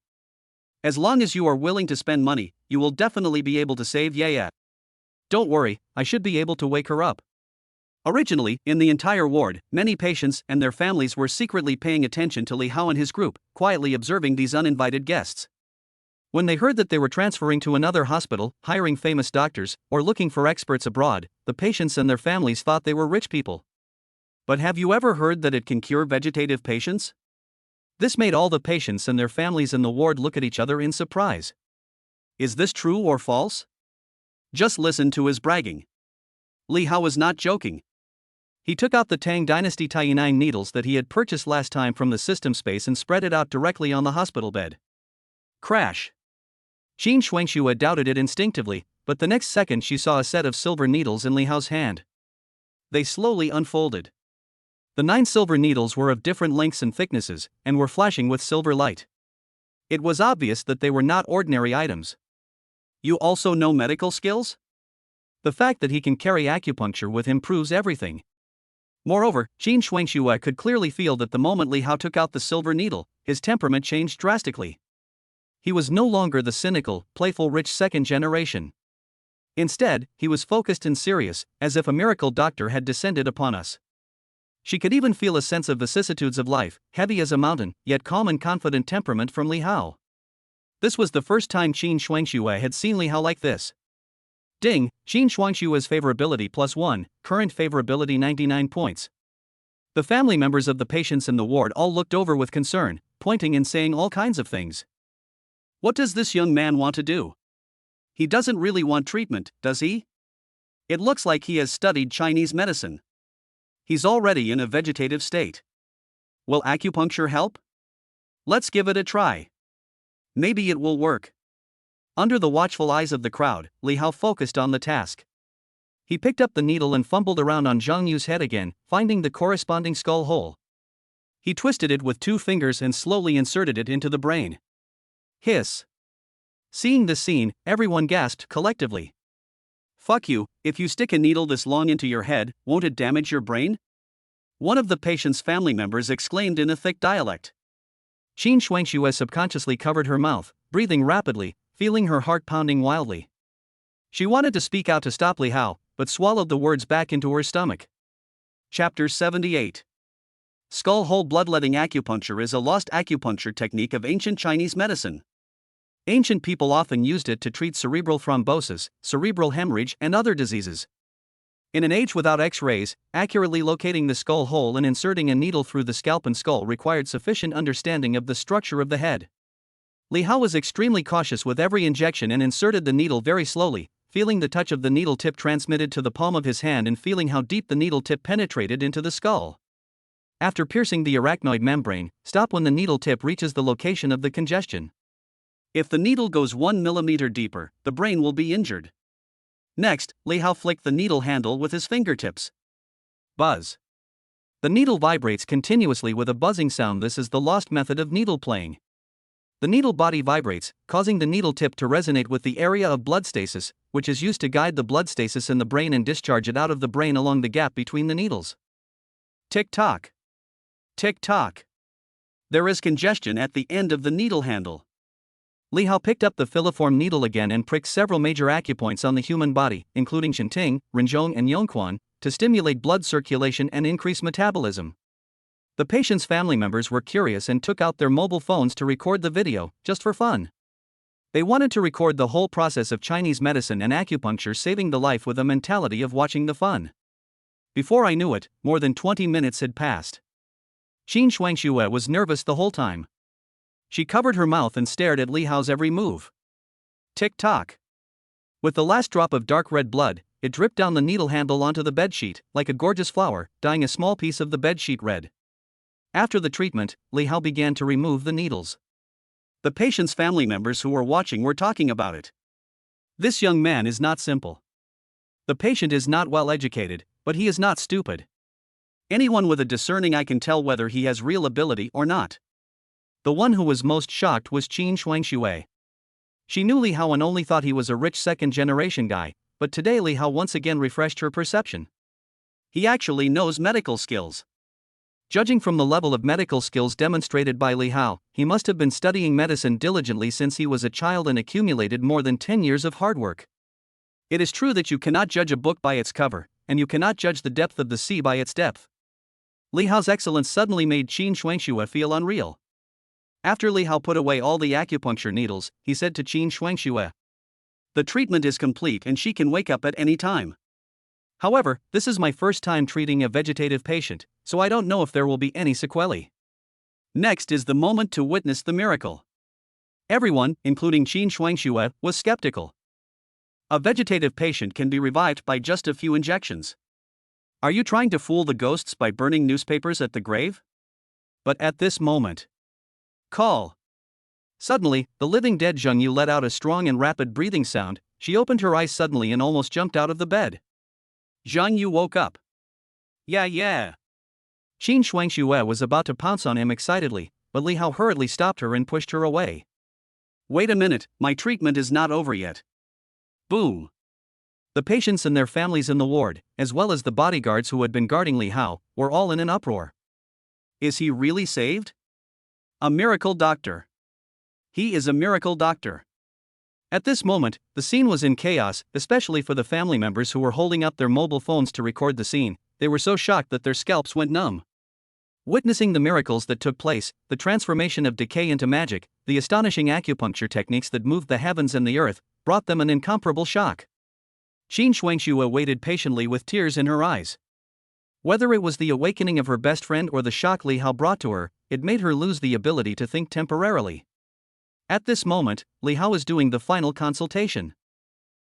As long as you are willing to spend money, you will definitely be able to save Yeye. Don't worry, I should be able to wake her up. Originally, in the entire ward, many patients and their families were secretly paying attention to Li Hao and his group, quietly observing these uninvited guests. When they heard that they were transferring to another hospital, hiring famous doctors, or looking for experts abroad, the patients and their families thought they were rich people. But have you ever heard that it can cure vegetative patients? This made all the patients and their families in the ward look at each other in surprise. Is this true or false? Just listen to his bragging. Li Hao was not joking. He took out the Tang Dynasty Taiyanine needles that he had purchased last time from the system space and spread it out directly on the hospital bed. Crash! Xin Shuangxue doubted it instinctively, but the next second she saw a set of silver needles in Li Hao's hand. They slowly unfolded. The 9 silver needles were of different lengths and thicknesses, and were flashing with silver light. It was obvious that they were not ordinary items. You also know medical skills? The fact that he can carry acupuncture with him proves everything. Moreover, Xin Shuangxue could clearly feel that the moment Li Hao took out the silver needle, his temperament changed drastically. He was no longer the cynical, playful rich second generation. Instead, he was focused and serious, as if a miracle doctor had descended upon us. She could even feel a sense of vicissitudes of life, heavy as a mountain, yet calm and confident temperament from Li Hao. This was the first time Xin Shuangxue had seen Li Hao like this. Ding, Xin Shuangxue's favorability +1, current favorability 99 points. The family members of the patients in the ward all looked over with concern, pointing and saying all kinds of things. What does this young man want to do? He doesn't really want treatment, does he? It looks like he has studied Chinese medicine. He's already in a vegetative state. Will acupuncture help? Let's give it a try. Maybe it will work. Under the watchful eyes of the crowd, Li Hao focused on the task. He picked up the needle and fumbled around on Zhang Yu's head again, finding the corresponding skull hole. He twisted it with 2 fingers and slowly inserted it into the brain. Hiss. Seeing this scene, everyone gasped collectively. Fuck you, if you stick a needle this long into your head, won't it damage your brain? One of the patient's family members exclaimed in a thick dialect. Xin Shuangxue subconsciously covered her mouth, breathing rapidly, feeling her heart pounding wildly. She wanted to speak out to stop Li Hao, but swallowed the words back into her stomach. Chapter 78. Skull hole bloodletting acupuncture is a lost acupuncture technique of ancient Chinese medicine. Ancient people often used it to treat cerebral thrombosis, cerebral hemorrhage, and other diseases. In an age without X-rays, accurately locating the skull hole and inserting a needle through the scalp and skull required sufficient understanding of the structure of the head. Li Hao was extremely cautious with every injection and inserted the needle very slowly, feeling the touch of the needle tip transmitted to the palm of his hand and feeling how deep the needle tip penetrated into the skull. After piercing the arachnoid membrane, stop when the needle tip reaches the location of the congestion. If the needle goes 1 millimeter deeper, the brain will be injured. Next, Li Hao flicked the needle handle with his fingertips. Buzz. The needle vibrates continuously with a buzzing sound. This is the lost method of needle playing. The needle body vibrates, causing the needle tip to resonate with the area of blood stasis, which is used to guide the blood stasis in the brain and discharge it out of the brain along the gap between the needles. Tick-tock. Tick-tock. There is congestion at the end of the needle handle. Li Hao picked up the filiform needle again and pricked several major acupoints on the human body, including Shenting, Renzhong and Yongquan, to stimulate blood circulation and increase metabolism. The patient's family members were curious and took out their mobile phones to record the video, just for fun. They wanted to record the whole process of Chinese medicine and acupuncture saving the life with a mentality of watching the fun. Before I knew it, more than 20 minutes had passed. Qin Shuangxue was nervous the whole time. She covered her mouth and stared at Li Hao's every move. Tick-tock. With the last drop of dark red blood, it dripped down the needle handle onto the bedsheet, like a gorgeous flower, dyeing a small piece of the bedsheet red. After the treatment, Li Hao began to remove the needles. The patient's family members who were watching were talking about it. This young man is not simple. The patient is not well educated, but he is not stupid. Anyone with a discerning eye can tell whether he has real ability or not. The one who was most shocked was Qin Shuangxue. She knew Li Hao and only thought he was a rich second-generation guy, but today Li Hao once again refreshed her perception. He actually knows medical skills. Judging from the level of medical skills demonstrated by Li Hao, he must have been studying medicine diligently since he was a child and accumulated more than 10 years of hard work. It is true that you cannot judge a book by its cover, and you cannot judge the depth of the sea by its depth. Li Hao's excellence suddenly made Qin Shuangxue feel unreal. After Li Hao put away all the acupuncture needles, he said to Qin Shuangxue, "The treatment is complete and she can wake up at any time. However, this is my first time treating a vegetative patient, so I don't know if there will be any sequelae. Next is the moment to witness the miracle." Everyone, including Qin Shuangxue, was skeptical. A vegetative patient can be revived by just a few injections. Are you trying to fool the ghosts by burning newspapers at the grave? But at this moment, call. Suddenly, the living dead Zheng Yu let out a strong and rapid breathing sound. She opened her eyes suddenly and almost jumped out of the bed. Zheng Yu woke up. Yeah. Qin Shuangxue was about to pounce on him excitedly, but Li Hao hurriedly stopped her and pushed her away. Wait a minute, my treatment is not over yet. Boom. The patients and their families in the ward, as well as the bodyguards who had been guarding Li Hao, were all in an uproar. Is he really saved? A miracle doctor. He is a miracle doctor. At this moment, the scene was in chaos, especially for the family members who were holding up their mobile phones to record the scene. They were so shocked that their scalps went numb. Witnessing the miracles that took place, the transformation of decay into magic, the astonishing acupuncture techniques that moved the heavens and the earth, brought them an incomparable shock. Qin Shuangxue waited patiently with tears in her eyes. Whether it was the awakening of her best friend or the shock Li Hao brought to her, it made her lose the ability to think temporarily. At this moment, Li Hao was doing the final consultation.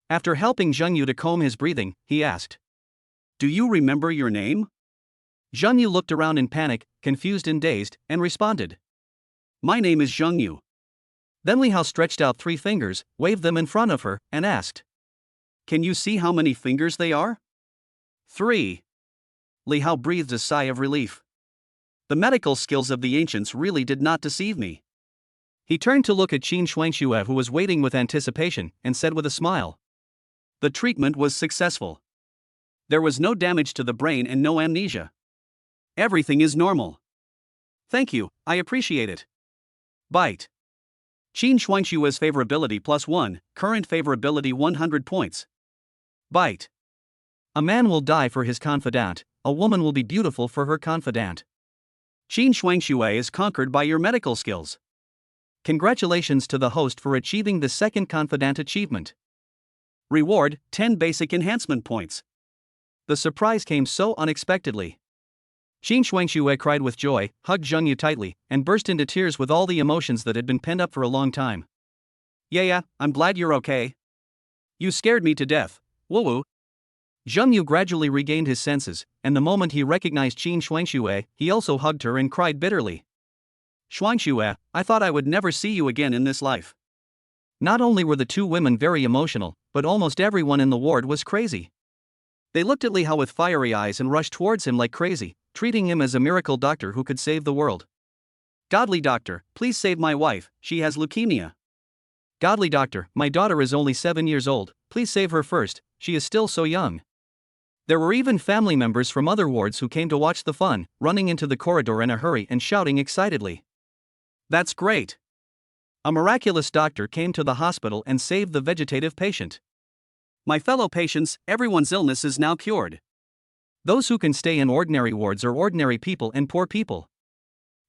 After helping Zheng Yu to comb his breathing, he asked, "Do you remember your name?" Zheng Yu looked around in panic, confused and dazed, and responded, "My name is Zheng Yu." Then Li Hao stretched out 3 fingers, waved them in front of her, and asked, "Can you see how many fingers they are?" 3. Li Hao breathed a sigh of relief. The medical skills of the ancients really did not deceive me. He turned to look at Qin Shuangxue, who was waiting with anticipation, and said with a smile, "The treatment was successful. There was no damage to the brain and no amnesia. Everything is normal. Thank you, I appreciate it." Bite. Qin Shuangxue's favorability +1, current favorability 100 points. Bite. A man will die for his confidant, a woman will be beautiful for her confidant. Qin Shuangxue is conquered by your medical skills. Congratulations to the host for achieving the second confidant achievement. Reward, 10 basic enhancement points. The surprise came so unexpectedly. Qin Shuangxue cried with joy, hugged Zheng Yu tightly, and burst into tears with all the emotions that had been pent up for a long time. Yeah, I'm glad you're okay. You scared me to death. Woo-woo. Zheng Yu gradually regained his senses, and the moment he recognized Qin Shuangxue, he also hugged her and cried bitterly. "Shuangxue, I thought I would never see you again in this life." Not only were the 2 women very emotional, but almost everyone in the ward was crazy. They looked at Li Hao with fiery eyes and rushed towards him like crazy, treating him as a miracle doctor who could save the world. "Godly doctor, please save my wife, she has leukemia." "Godly doctor, my daughter is only 7 years old, please save her first, she is still so young." There were even family members from other wards who came to watch the fun, running into the corridor in a hurry and shouting excitedly, "That's great! A miraculous doctor came to the hospital and saved the vegetative patient. My fellow patients, everyone's illness is now cured." Those who can stay in ordinary wards are ordinary people and poor people.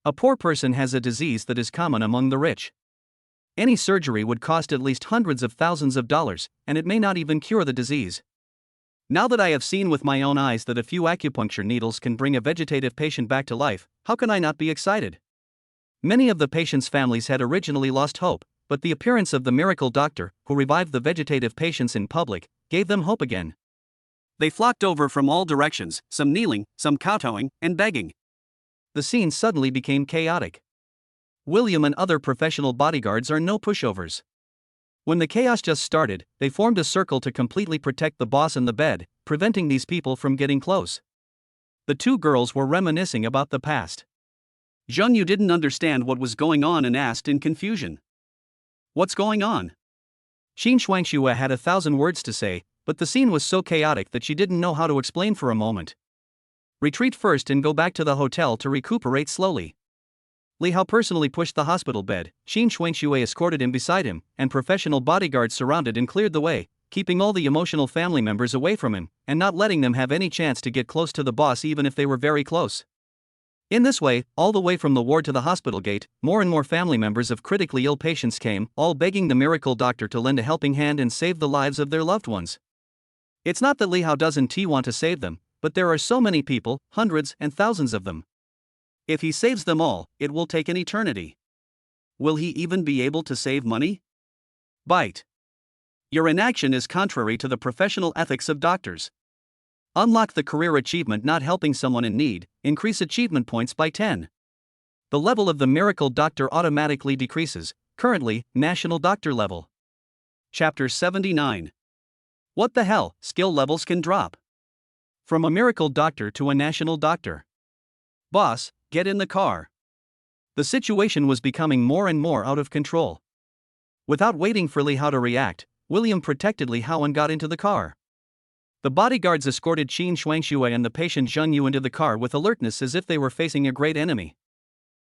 A poor person has a disease that is common among the rich. Any surgery would cost at least hundreds of thousands of dollars, and it may not even cure the disease. Now that I have seen with my own eyes that a few acupuncture needles can bring a vegetative patient back to life, how can I not be excited? Many of the patients' families had originally lost hope, but the appearance of the miracle doctor, who revived the vegetative patients in public, gave them hope again. They flocked over from all directions, some kneeling, some kowtowing, and begging. The scene suddenly became chaotic. William and other professional bodyguards are no pushovers. When the chaos just started, they formed a circle to completely protect the boss in the bed, preventing these people from getting close. The two girls were reminiscing about the past. Zheng Yu didn't understand what was going on and asked in confusion, "What's going on?" Qin Shuangxue had 1,000 words to say, but the scene was so chaotic that she didn't know how to explain for a moment. Retreat first and go back to the hotel to recuperate slowly. Li Hao personally pushed the hospital bed, Qin Shuangxue escorted him beside him, and professional bodyguards surrounded and cleared the way, keeping all the emotional family members away from him, and not letting them have any chance to get close to the boss even if they were very close. In this way, all the way from the ward to the hospital gate, more and more family members of critically ill patients came, all begging the miracle doctor to lend a helping hand and save the lives of their loved ones. It's not that Li Hao doesn't want to save them, but there are so many people, hundreds and thousands of them. If he saves them all, it will take an eternity. Will he even be able to save money? Bite. Your inaction is contrary to the professional ethics of doctors. Unlock the career achievement not helping someone in need, increase achievement points by 10. The level of the miracle doctor automatically decreases, currently, national doctor level. Chapter 79. What the hell, skill levels can drop. From a miracle doctor to a national doctor. Boss, get in the car. The situation was becoming more and more out of control. Without waiting for Li Hao to react, William protected Li Hao and got into the car. The bodyguards escorted Qin Shuangxue and the patient Zheng Yu into the car with alertness as if they were facing a great enemy.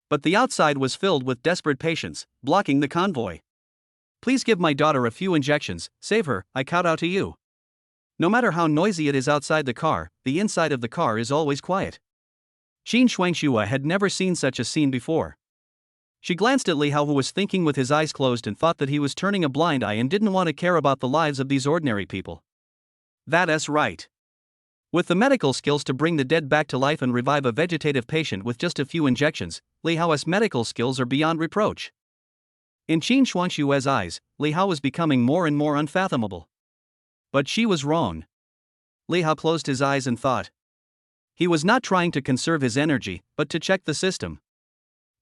But the outside was filled with desperate patients, blocking the convoy. "Please give my daughter a few injections, save her, I kowtow to you." No matter how noisy it is outside the car, the inside of the car is always quiet. Qin Shuangxue had never seen such a scene before. She glanced at Li Hao, who was thinking with his eyes closed, and thought that he was turning a blind eye and didn't want to care about the lives of these ordinary people. That's right. With the medical skills to bring the dead back to life and revive a vegetative patient with just a few injections, Li Hao's medical skills are beyond reproach. In Qin Shuangxue's eyes, Li Hao was becoming more and more unfathomable. But she was wrong. Li Hao closed his eyes and thought. He was not trying to conserve his energy, but to check the system.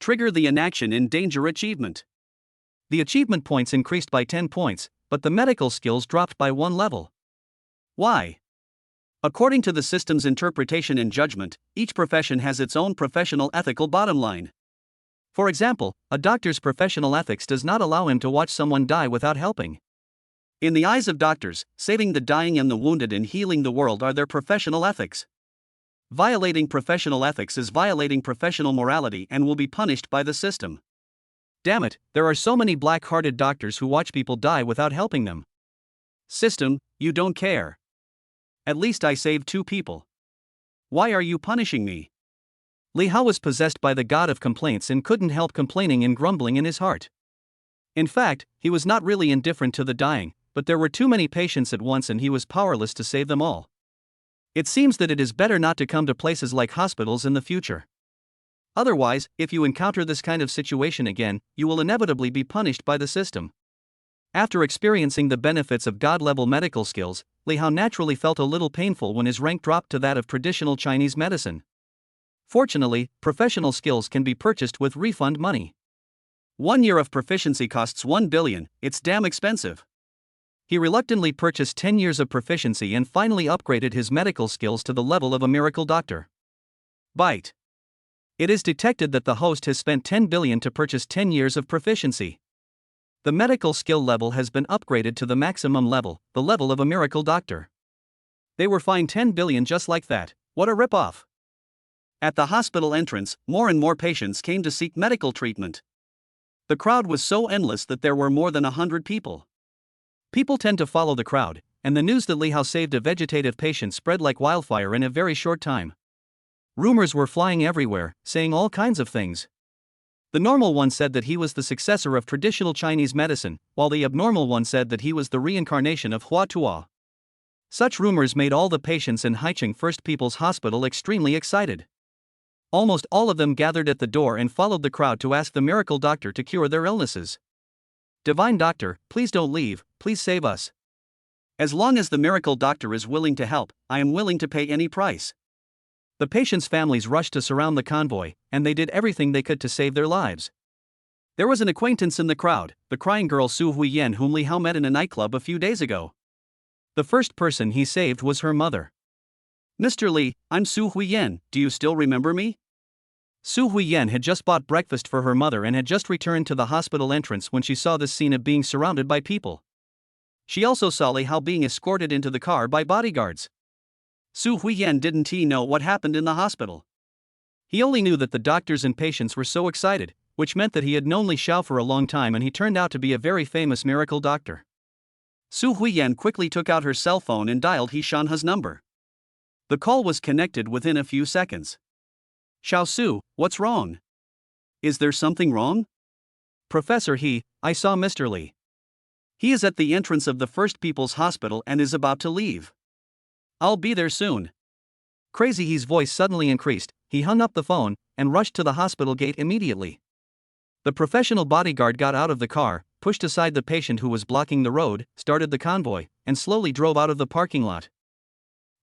Trigger the inaction in danger achievement. The achievement points increased by 10 points, but the medical skills dropped by 1 level. Why? According to the system's interpretation and judgment, each profession has its own professional ethical bottom line. For example, a doctor's professional ethics does not allow him to watch someone die without helping. In the eyes of doctors, saving the dying and the wounded and healing the world are their professional ethics. Violating professional ethics is violating professional morality and will be punished by the system. Damn it, there are so many black-hearted doctors who watch people die without helping them. System, you don't care. At least I saved 2 people. Why are you punishing me? Li Hao was possessed by the god of complaints and couldn't help complaining and grumbling in his heart. In fact, he was not really indifferent to the dying, but there were too many patients at once and he was powerless to save them all. It seems that it is better not to come to places like hospitals in the future. Otherwise, if you encounter this kind of situation again, you will inevitably be punished by the system. After experiencing the benefits of god-level medical skills, Li Hao naturally felt a little painful when his rank dropped to that of traditional Chinese medicine. Fortunately, professional skills can be purchased with refund money. 1 year of proficiency costs 1 billion, it's damn expensive. He reluctantly purchased 10 years of proficiency and finally upgraded his medical skills to the level of a miracle doctor. Bite. It is detected that the host has spent 10 billion to purchase 10 years of proficiency. The medical skill level has been upgraded to the maximum level, the level of a miracle doctor. They were fined 10 billion just like that. What a ripoff. At the hospital entrance, more and more patients came to seek medical treatment. The crowd was so endless that there were more than 100 people. People tend to follow the crowd, and the news that Li Hao saved a vegetative patient spread like wildfire in a very short time. Rumors were flying everywhere, saying all kinds of things. The normal one said that he was the successor of traditional Chinese medicine, while the abnormal one said that he was the reincarnation of Hua Tuo. Such rumors made all the patients in Haicheng First People's Hospital extremely excited. Almost all of them gathered at the door and followed the crowd to ask the miracle doctor to cure their illnesses. Divine Doctor, please don't leave, please save us. As long as the miracle doctor is willing to help, I am willing to pay any price. The patients' families rushed to surround the convoy, and they did everything they could to save their lives. There was an acquaintance in the crowd, the crying girl Su Huiyen, whom Li Hao met in a nightclub a few days ago. The first person he saved was her mother. Mr. Li, I'm Su Huiyen, do you still remember me? Su Huiyen had just bought breakfast for her mother and had just returned to the hospital entrance when she saw this scene of being surrounded by people. She also saw Li Hao being escorted into the car by bodyguards. Su Huiyen didn't know what happened in the hospital. He only knew that the doctors and patients were so excited, which meant that he had known Li Xiao for a long time and he turned out to be a very famous miracle doctor. Su Huiyen quickly took out her cell phone and dialed He Shanhe's number. The call was connected within a few seconds. Xiao Su, what's wrong? Is there something wrong? Professor He, I saw Mr. Li. He is at the entrance of the First People's Hospital and is about to leave. I'll be there soon. Crazy He's voice suddenly increased, he hung up the phone, and rushed to the hospital gate immediately. The professional bodyguard got out of the car, pushed aside the patient who was blocking the road, started the convoy, and slowly drove out of the parking lot.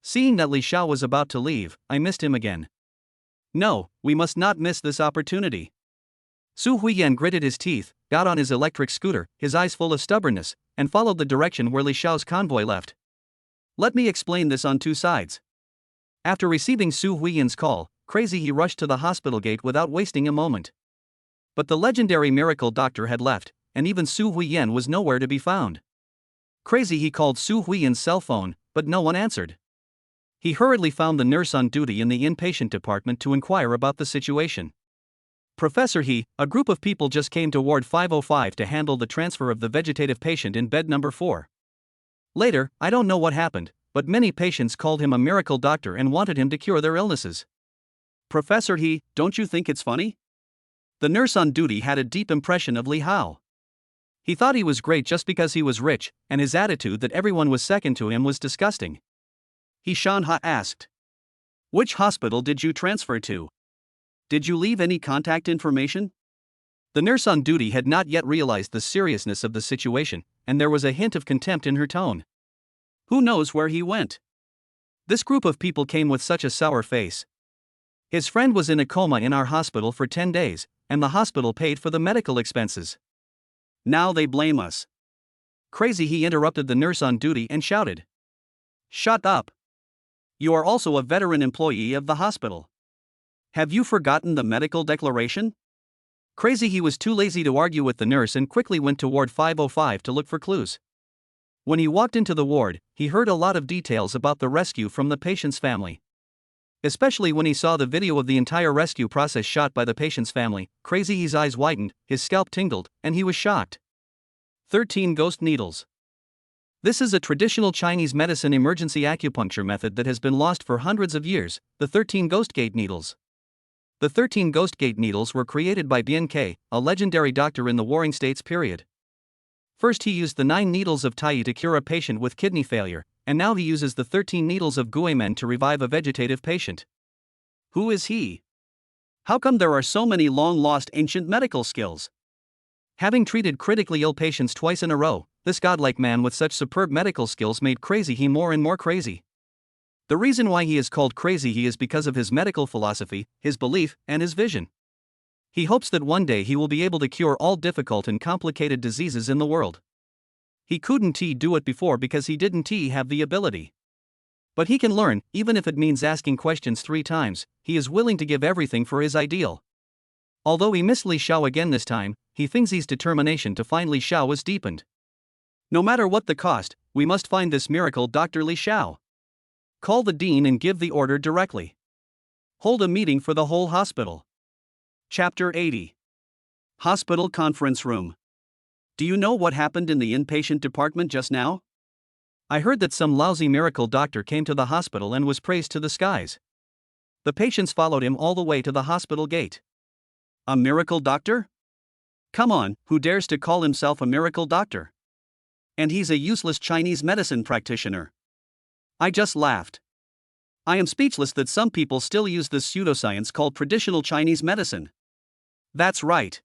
Seeing that Li Xiao was about to leave, I missed him again. No, we must not miss this opportunity. Su Huiyen gritted his teeth, got on his electric scooter, his eyes full of stubbornness, and followed the direction where Li Xiao's convoy left. Let me explain this on two sides. After receiving Su Huiyen's call, Crazy He rushed to the hospital gate without wasting a moment. But the legendary miracle doctor had left, and even Su Huiyen was nowhere to be found. Crazy He called Su Huiyen's cell phone, but no one answered. He hurriedly found the nurse on duty in the inpatient department to inquire about the situation. Professor He, a group of people just came to Ward 505 to handle the transfer of the vegetative patient in bed number 4. Later, I don't know what happened, but many patients called him a miracle doctor and wanted him to cure their illnesses. Professor He, don't you think it's funny? The nurse on duty had a deep impression of Li Hao. He thought he was great just because he was rich, and his attitude that everyone was second to him was disgusting. He Shanhe asked. Which hospital did you transfer to? Did you leave any contact information? The nurse on duty had not yet realized the seriousness of the situation, and there was a hint of contempt in her tone. Who knows where he went? This group of people came with such a sour face. His friend was in a coma in our hospital for 10 days, and the hospital paid for the medical expenses. Now they blame us. Crazy He interrupted the nurse on duty and shouted. Shut up. You are also a veteran employee of the hospital. Have you forgotten the medical declaration? Crazy He was too lazy to argue with the nurse and quickly went to Ward 505 to look for clues. When he walked into the ward, he heard a lot of details about the rescue from the patient's family. Especially when he saw the video of the entire rescue process shot by the patient's family, Crazy He's eyes widened, his scalp tingled, and he was shocked. 13 ghost needles. This is a traditional Chinese medicine emergency acupuncture method that has been lost for hundreds of years, the 13 ghost gate needles. The 13 ghost gate needles were created by Bian Ke, a legendary doctor in the Warring States period. First he used the 9 needles of Tai to cure a patient with kidney failure, and now he uses the 13 needles of Guimen to revive a vegetative patient. Who is he? How come there are so many long-lost ancient medical skills? Having treated critically ill patients twice in a row, this godlike man with such superb medical skills made Crazy He more and more crazy. The reason why he is called Crazy He is because of his medical philosophy, his belief, and his vision. He hopes that one day he will be able to cure all difficult and complicated diseases in the world. He couldn't do it before because he didn't have the ability. But he can learn, even if it means asking questions 3 times, he is willing to give everything for his ideal. Although he missed Li Xiao again this time, he thinks his determination to find Li Xiao is deepened. No matter what the cost, we must find this miracle Dr. Li Xiao. Call the dean and give the order directly. Hold a meeting for the whole hospital. Chapter 80. Hospital Conference Room. Do you know what happened in the inpatient department just now? I heard that some lousy miracle doctor came to the hospital and was praised to the skies. The patients followed him all the way to the hospital gate. A miracle doctor? Come on, who dares to call himself a miracle doctor? And he's a useless Chinese medicine practitioner. I just laughed. I am speechless that some people still use this pseudoscience called traditional Chinese medicine. That's right.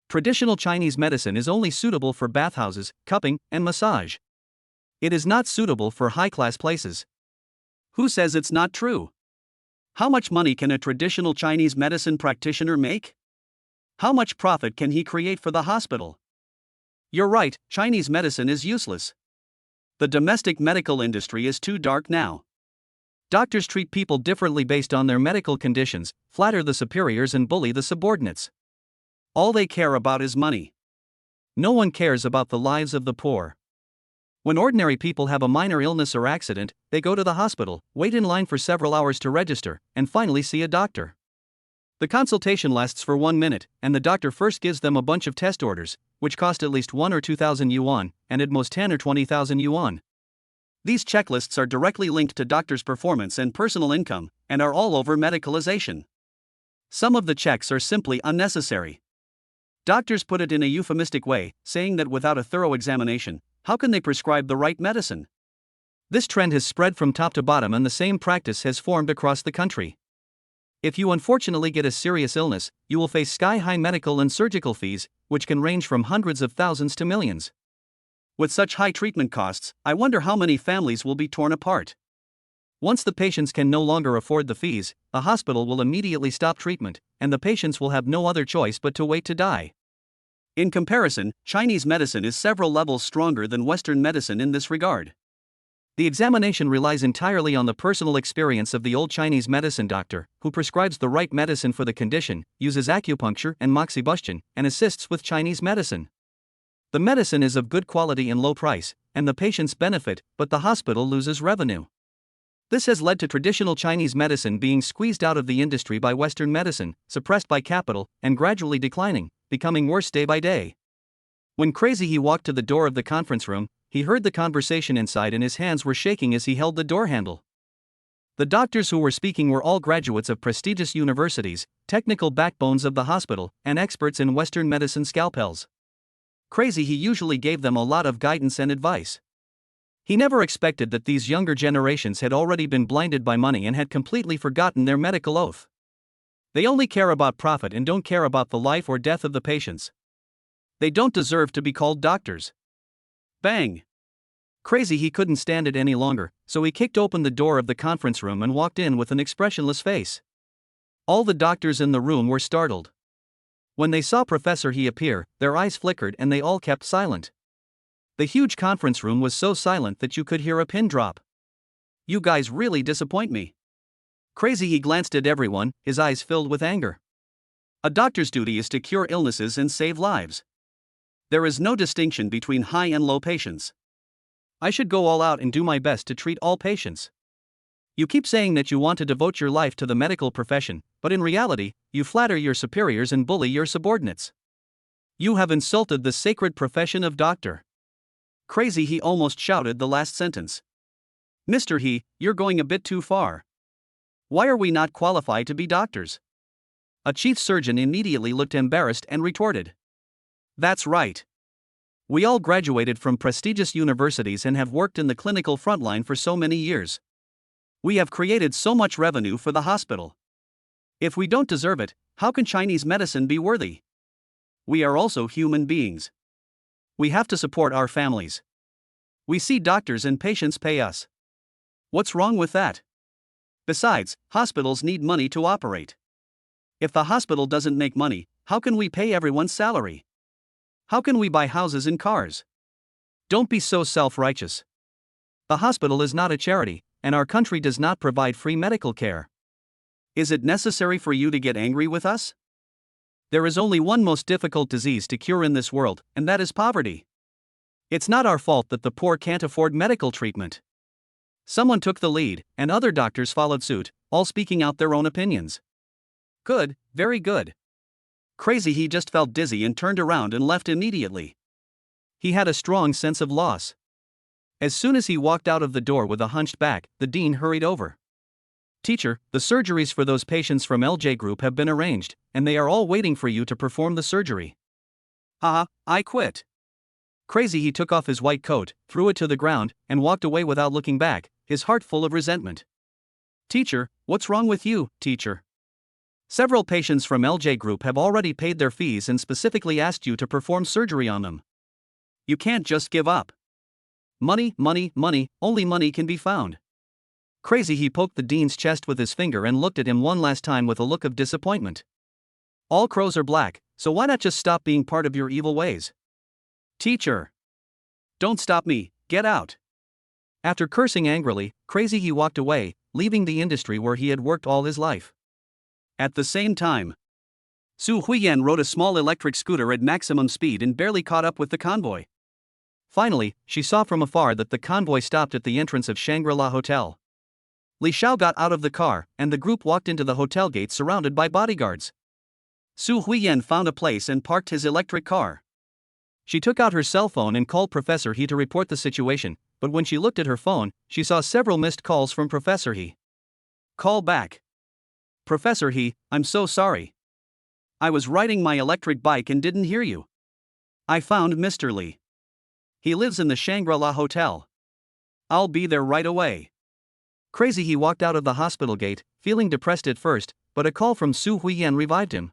Traditional Chinese medicine is only suitable for bathhouses, cupping, and massage. It is not suitable for high-class places. Who says it's not true? How much money can a traditional Chinese medicine practitioner make? How much profit can he create for the hospital? You're right, Chinese medicine is useless. The domestic medical industry is too dark now. Doctors treat people differently based on their medical conditions, flatter the superiors and bully the subordinates. All they care about is money. No one cares about the lives of the poor. When ordinary people have a minor illness or accident, they go to the hospital, wait in line for several hours to register, and finally see a doctor. The consultation lasts for 1 minute, and the doctor first gives them a bunch of test orders, which cost at least 1 or 2,000 yuan, and at most 10 or 20,000 yuan. These checklists are directly linked to doctors' performance and personal income, and are all over medicalization. Some of the checks are simply unnecessary. Doctors put it in a euphemistic way, saying that without a thorough examination, how can they prescribe the right medicine? This trend has spread from top to bottom, and the same practice has formed across the country. If you unfortunately get a serious illness, you will face sky-high medical and surgical fees, which can range from hundreds of thousands to millions. With such high treatment costs, I wonder how many families will be torn apart. Once the patients can no longer afford the fees, the hospital will immediately stop treatment, and the patients will have no other choice but to wait to die. In comparison, Chinese medicine is several levels stronger than Western medicine in this regard. The examination relies entirely on the personal experience of the old Chinese medicine doctor, who prescribes the right medicine for the condition, uses acupuncture and moxibustion, and assists with Chinese medicine. The medicine is of good quality and low price, and the patients benefit, but the hospital loses revenue. This has led to traditional Chinese medicine being squeezed out of the industry by Western medicine, suppressed by capital, and gradually declining, becoming worse day by day. When Crazy He walked to the door of the conference room, he heard the conversation inside and his hands were shaking as he held the door handle. The doctors who were speaking were all graduates of prestigious universities, technical backbones of the hospital, and experts in Western medicine scalpels. Crazy He usually gave them a lot of guidance and advice. He never expected that these younger generations had already been blinded by money and had completely forgotten their medical oath. They only care about profit and don't care about the life or death of the patients. They don't deserve to be called doctors. Bang! Crazy He couldn't stand it any longer, so he kicked open the door of the conference room and walked in with an expressionless face. All the doctors in the room were startled. When they saw Professor He appear, their eyes flickered and they all kept silent. The huge conference room was so silent that you could hear a pin drop. You guys really disappoint me. Crazy He glanced at everyone, his eyes filled with anger. A doctor's duty is to cure illnesses and save lives. There is no distinction between high and low patients. I should go all out and do my best to treat all patients. You keep saying that you want to devote your life to the medical profession, but in reality, you flatter your superiors and bully your subordinates. You have insulted the sacred profession of doctor. Crazy He almost shouted the last sentence. Mr. He, you're going a bit too far. Why are we not qualified to be doctors? A chief surgeon immediately looked embarrassed and retorted. That's right. We all graduated from prestigious universities and have worked in the clinical frontline for so many years. We have created so much revenue for the hospital. If we don't deserve it, how can Chinese medicine be worthy? We are also human beings. We have to support our families. We see doctors and patients pay us. What's wrong with that? Besides, hospitals need money to operate. If the hospital doesn't make money, how can we pay everyone's salary? How can we buy houses and cars? Don't be so self-righteous. The hospital is not a charity, and our country does not provide free medical care. Is it necessary for you to get angry with us? There is only one most difficult disease to cure in this world, and that is poverty. It's not our fault that the poor can't afford medical treatment. Someone took the lead, and other doctors followed suit, all speaking out their own opinions. Good, very good. Crazy He just felt dizzy and turned around and left immediately. He had a strong sense of loss. As soon as he walked out of the door with a hunched back, the dean hurried over. Teacher, the surgeries for those patients from LJ Group have been arranged, and they are all waiting for you to perform the surgery. Haha, I quit. Crazy He took off his white coat, threw it to the ground, and walked away without looking back, his heart full of resentment. Teacher, what's wrong with you, teacher? Several patients from LJ Group have already paid their fees and specifically asked you to perform surgery on them. You can't just give up. Money, money, money, only money can be found. Crazy, he poked the dean's chest with his finger and looked at him one last time with a look of disappointment. All crows are black, so why not just stop being part of your evil ways? Teacher! Don't stop me, get out! After cursing angrily, Crazy, he walked away, leaving the industry where he had worked all his life. At the same time, Su Huiyan rode a small electric scooter at maximum speed and barely caught up with the convoy. Finally, she saw from afar that the convoy stopped at the entrance of Shangri-La Hotel. Li Xiao got out of the car, and the group walked into the hotel gate surrounded by bodyguards. Su Huiyan found a place and parked his electric car. She took out her cell phone and called Professor He to report the situation, but when she looked at her phone, she saw several missed calls from Professor He. Call back. Professor He, I'm so sorry. I was riding my electric bike and didn't hear you. I found Mr. Li. He lives in the Shangri-La Hotel. I'll be there right away. Crazy, he walked out of the hospital gate, feeling depressed at first, but a call from Su Huiyan revived him.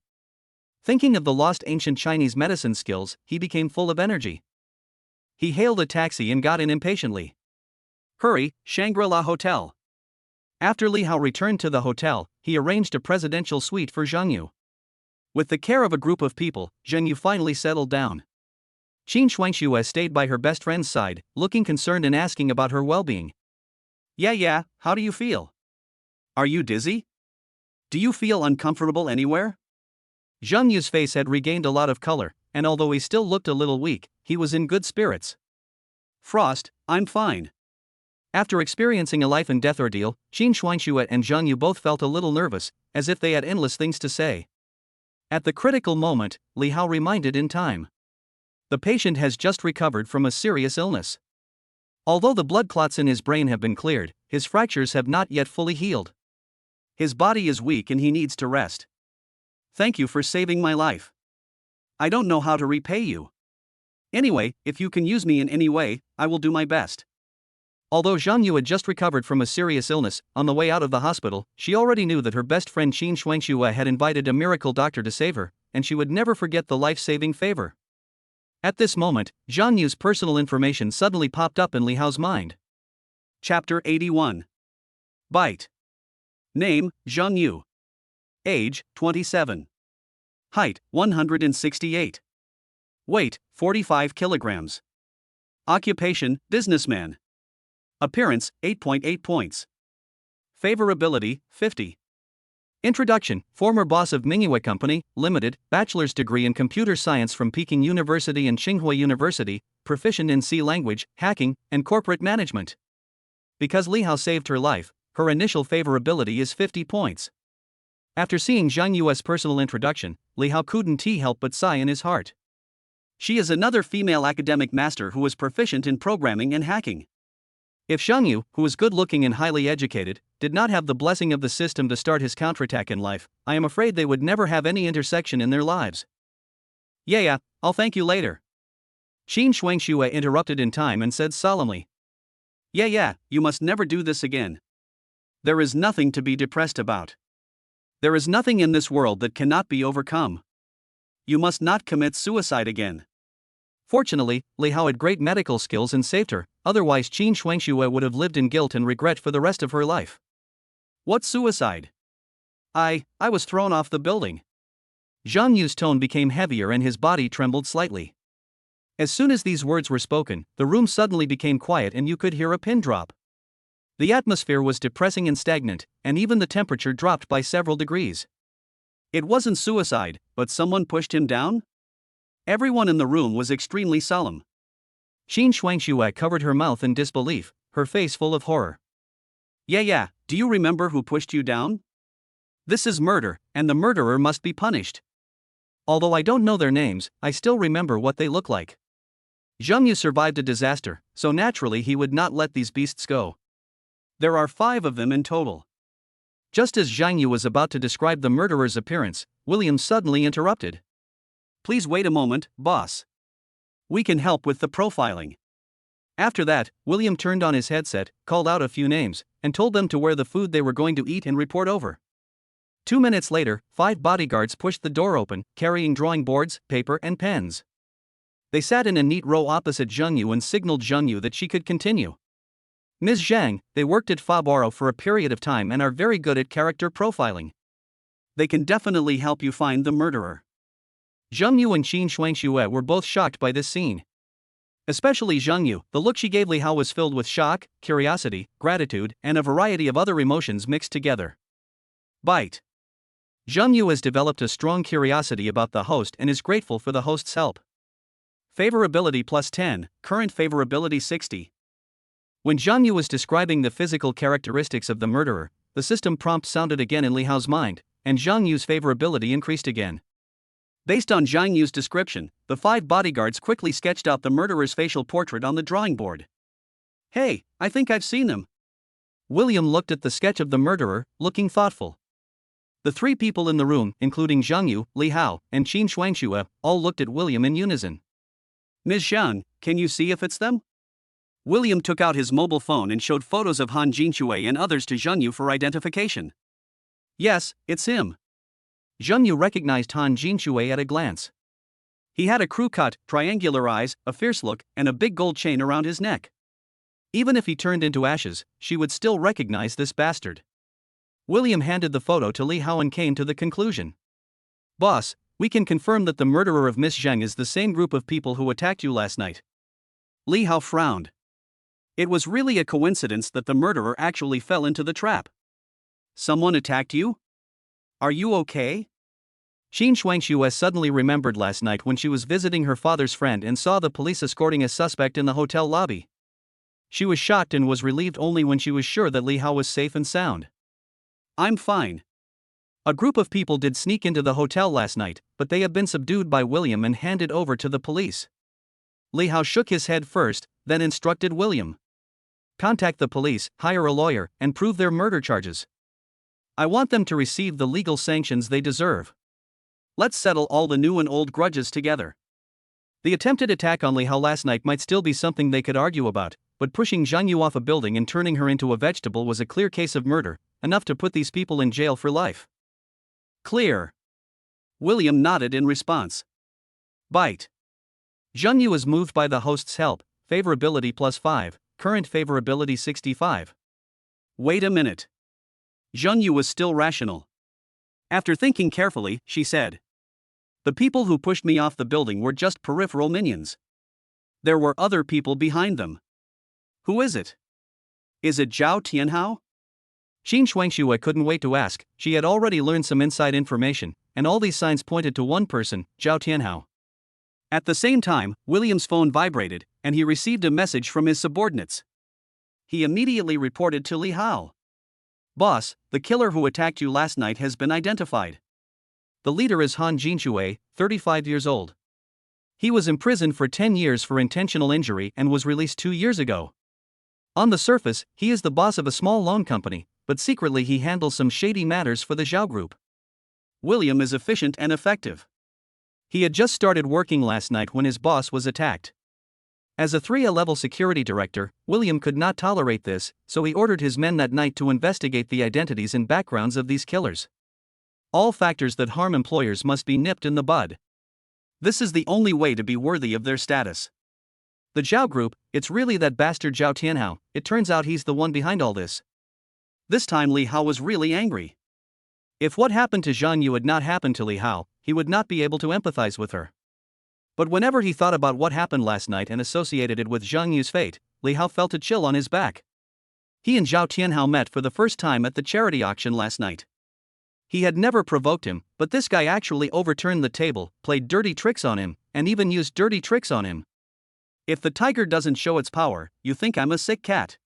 Thinking of the lost ancient Chinese medicine skills, he became full of energy. He hailed a taxi and got in impatiently. Hurry, Shangri-La Hotel. After Li Hao returned to the hotel, he arranged a presidential suite for Zhang Yu. With the care of a group of people, Zhang Yu finally settled down. Qin Shuangxue stayed by her best friend's side, looking concerned and asking about her well-being. Yeah, how do you feel? Are you dizzy? Do you feel uncomfortable anywhere? Zhang Yu's face had regained a lot of color, and although he still looked a little weak, he was in good spirits. Frost, I'm fine. After experiencing a life and death ordeal, Qin Shuangxue and Zhang Yu both felt a little nervous, as if they had endless things to say. At the critical moment, Li Hao reminded in time. The patient has just recovered from a serious illness. Although the blood clots in his brain have been cleared, his fractures have not yet fully healed. His body is weak and he needs to rest. Thank you for saving my life. I don't know how to repay you. Anyway, if you can use me in any way, I will do my best. Although Zhang Yu had just recovered from a serious illness, on the way out of the hospital, she already knew that her best friend Qin Shuangxue had invited a miracle doctor to save her, and she would never forget the life-saving favor. At this moment, Zhang Yu's personal information suddenly popped up in Li Hao's mind. Chapter 81. Bite. Name, Zhang Yu. Age, 27. Height, 168. Weight, 45 kilograms. Occupation, businessman. Appearance, 8.8 points. Favorability, 50. Introduction, former boss of Mingyue Company, Limited, bachelor's degree in computer science from Peking University and Tsinghua University, proficient in C language, hacking, and corporate management. Because Li Hao saved her life, her initial favorability is 50 points. After seeing Zhang Yu's personal introduction, Li Hao couldn't help but sigh in his heart. She is another female academic master who is proficient in programming and hacking. If Zhang Yu, who is good-looking and highly educated, did not have the blessing of the system to start his counterattack in life, I am afraid they would never have any intersection in their lives. Yeah, I'll thank you later. Qin Shuangxue interrupted in time and said solemnly. Yeah, you must never do this again. There is nothing to be depressed about. There is nothing in this world that cannot be overcome. You must not commit suicide again. Fortunately, Li Hao had great medical skills and saved her, otherwise Qin Shuangxue would have lived in guilt and regret for the rest of her life. What suicide? I was thrown off the building. Zhang Yu's tone became heavier and his body trembled slightly. As soon as these words were spoken, the room suddenly became quiet and you could hear a pin drop. The atmosphere was depressing and stagnant, and even the temperature dropped by several degrees. It wasn't suicide, but someone pushed him down? Everyone in the room was extremely solemn. Qin Shuangxue covered her mouth in disbelief, her face full of horror. Yeah, do you remember who pushed you down? This is murder, and the murderer must be punished. Although I don't know their names, I still remember what they look like. Zhang Yu survived a disaster, so naturally he would not let these beasts go. There are 5 of them in total. Just as Zhang Yu was about to describe the murderer's appearance, William suddenly interrupted. Please wait a moment, boss. We can help with the profiling. After that, William turned on his headset, called out a few names, and told them to wear the food they were going to eat and report over. 2 minutes later, 5 bodyguards pushed the door open, carrying drawing boards, paper, and pens. They sat in a neat row opposite Zheng Yu and signaled Zheng Yu that she could continue. Ms. Zhang, they worked at Fabaro for a period of time and are very good at character profiling. They can definitely help you find the murderer. Zheng Yu and Qin Shuangxue were both shocked by this scene. Especially Zheng Yu, the look she gave Li Hao was filled with shock, curiosity, gratitude, and a variety of other emotions mixed together. Bite. Zheng Yu has developed a strong curiosity about the host and is grateful for the host's help. Favorability plus 10, current favorability 60. When Zheng Yu was describing the physical characteristics of the murderer, the system prompt sounded again in Li Hao's mind, and Zheng Yu's favorability increased again. Based on Zheng Yu's description, the 5 bodyguards quickly sketched out the murderer's facial portrait on the drawing board. Hey, I think I've seen him. William looked at the sketch of the murderer, looking thoughtful. The 3 people in the room, including Zheng Yu, Li Hao, and Qin Shuangxue, all looked at William in unison. Ms. Zhang, can you see if it's them? William took out his mobile phone and showed photos of Han Jinxue and others to Zheng Yu for identification. Yes, it's him. Zheng Yu recognized Han Jinxue at a glance. He had a crew cut, triangular eyes, a fierce look, and a big gold chain around his neck. Even if he turned into ashes, she would still recognize this bastard. William handed the photo to Li Hao and came to the conclusion. Boss, we can confirm that the murderer of Miss Zheng is the same group of people who attacked you last night. Li Hao frowned. It was really a coincidence that the murderer actually fell into the trap. Someone attacked you? Are you okay? Qin Shuangxue suddenly remembered last night when she was visiting her father's friend and saw the police escorting a suspect in the hotel lobby. She was shocked and was relieved only when she was sure that Li Hao was safe and sound. I'm fine. A group of people did sneak into the hotel last night, but they have been subdued by William and handed over to the police. Li Hao shook his head first, then instructed William. Contact the police, hire a lawyer, and prove their murder charges. I want them to receive the legal sanctions they deserve. Let's settle all the new and old grudges together. The attempted attack on Li Hao last night might still be something they could argue about, but pushing Zheng Yu off a building and turning her into a vegetable was a clear case of murder, enough to put these people in jail for life. Clear. William nodded in response. Bite. Zheng Yu is moved by the host's help, favorability plus 5, current favorability 65. Wait a minute. Zheng Yu was still rational. After thinking carefully, she said. The people who pushed me off the building were just peripheral minions. There were other people behind them. Who is it? Is it Zhao Tianhao? Qin Shuangxue couldn't wait to ask. She had already learned some inside information, and all these signs pointed to one person, Zhao Tianhao. At the same time, William's phone vibrated, and he received a message from his subordinates. He immediately reported to Li Hao. Boss, the killer who attacked you last night has been identified. The leader is Han Jinxue, 35 years old. He was imprisoned for 10 years for intentional injury and was released 2 years ago. On the surface, he is the boss of a small loan company, but secretly he handles some shady matters for the Zhao Group. William is efficient and effective. He had just started working last night when his boss was attacked. As a 3A-level security director, William could not tolerate this, so he ordered his men that night to investigate the identities and backgrounds of these killers. All factors that harm employers must be nipped in the bud. This is the only way to be worthy of their status. The Zhao Group, it's really that bastard Zhao Tianhao, it turns out he's the one behind all this. This time Li Hao was really angry. If what happened to Zheng Yu had not happened to Li Hao, he would not be able to empathize with her. But whenever he thought about what happened last night and associated it with Zheng Yu's fate, Li Hao felt a chill on his back. He and Zhao Tianhao met for the first time at the charity auction last night. He had never provoked him, but this guy actually overturned the table, played dirty tricks on him, and even used dirty tricks on him. If the tiger doesn't show its power, you think I'm a sick cat.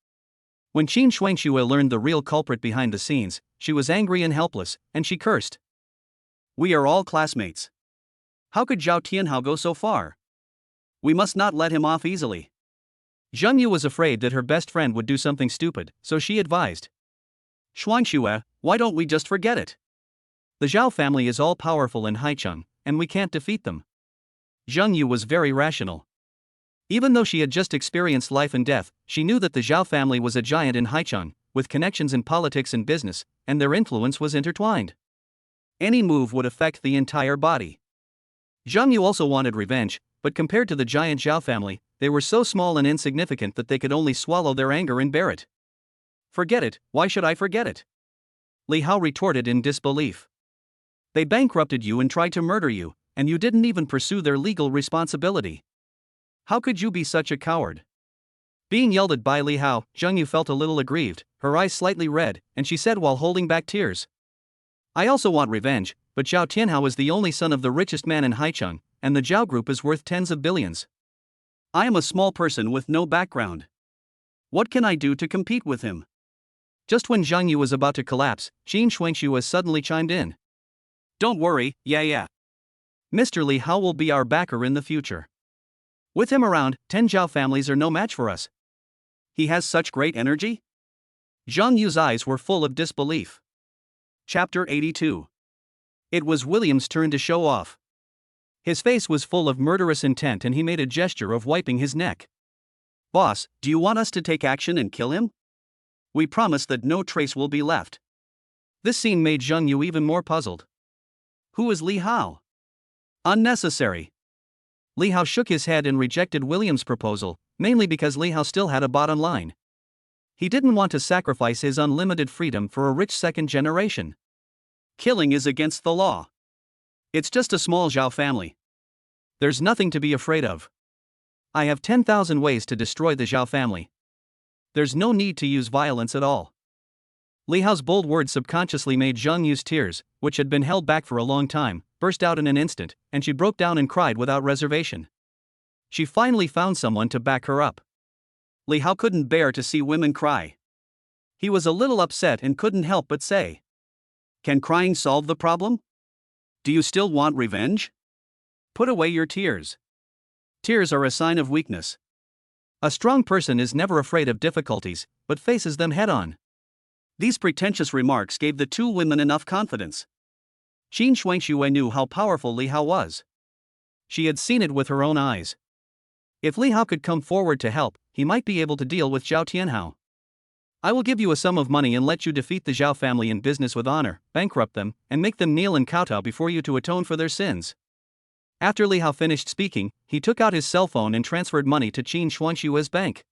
When Qin Shuangxue learned the real culprit behind the scenes, she was angry and helpless, and she cursed. We are all classmates. How could Zhao Tianhao go so far? We must not let him off easily. Zheng Yu was afraid that her best friend would do something stupid, so she advised. Shuangxue, why don't we just forget it? The Zhao family is all powerful in Haicheng, and we can't defeat them. Zheng Yu was very rational. Even though she had just experienced life and death, she knew that the Zhao family was a giant in Haicheng, with connections in politics and business, and their influence was intertwined. Any move would affect the entire body. Zhang Yu also wanted revenge, but compared to the giant Zhao family, they were so small and insignificant that they could only swallow their anger and bear it. Forget it, why should I forget it? Li Hao retorted in disbelief. They bankrupted you and tried to murder you, and you didn't even pursue their legal responsibility. How could you be such a coward? Being yelled at by Li Hao, Zhang Yu felt a little aggrieved, her eyes slightly red, and she said while holding back tears. I also want revenge, but Zhao Tianhao is the only son of the richest man in Haicheng, and the Zhao group is worth tens of billions. I am a small person with no background. What can I do to compete with him? Just when Zhang Yu was about to collapse, Qin Shuangxiu has suddenly chimed in. Don't worry, yeah. Mr. Li Hao will be our backer in the future. With him around, 10 Zhao families are no match for us. He has such great energy? Zhang Yu's eyes were full of disbelief. Chapter 82. It was William's turn to show off. His face was full of murderous intent and he made a gesture of wiping his neck. Boss, do you want us to take action and kill him? We promise that no trace will be left. This scene made Zhang Yu even more puzzled. Who is Li Hao? Unnecessary. Li Hao shook his head and rejected William's proposal, mainly because Li Hao still had a bottom line. He didn't want to sacrifice his unlimited freedom for a rich second generation. Killing is against the law. It's just a small Zhao family. There's nothing to be afraid of. I have 10,000 ways to destroy the Zhao family. There's no need to use violence at all. Li Hao's bold words subconsciously made Zhang Yu's tears, which had been held back for a long time, burst out in an instant, and she broke down and cried without reservation. She finally found someone to back her up. Li Hao couldn't bear to see women cry. He was a little upset and couldn't help but say, "Can crying solve the problem? Do you still want revenge? Put away your tears. Tears are a sign of weakness. A strong person is never afraid of difficulties, but faces them head-on." These pretentious remarks gave the two women enough confidence. Qin Shuangxiu knew how powerful Li Hao was. She had seen it with her own eyes. If Li Hao could come forward to help, he might be able to deal with Zhao Tianhao. I will give you a sum of money and let you defeat the Zhao family in business with honor, bankrupt them, and make them kneel and kowtow before you to atone for their sins. After Li Hao finished speaking, he took out his cell phone and transferred money to Qin Shuangxiu's bank.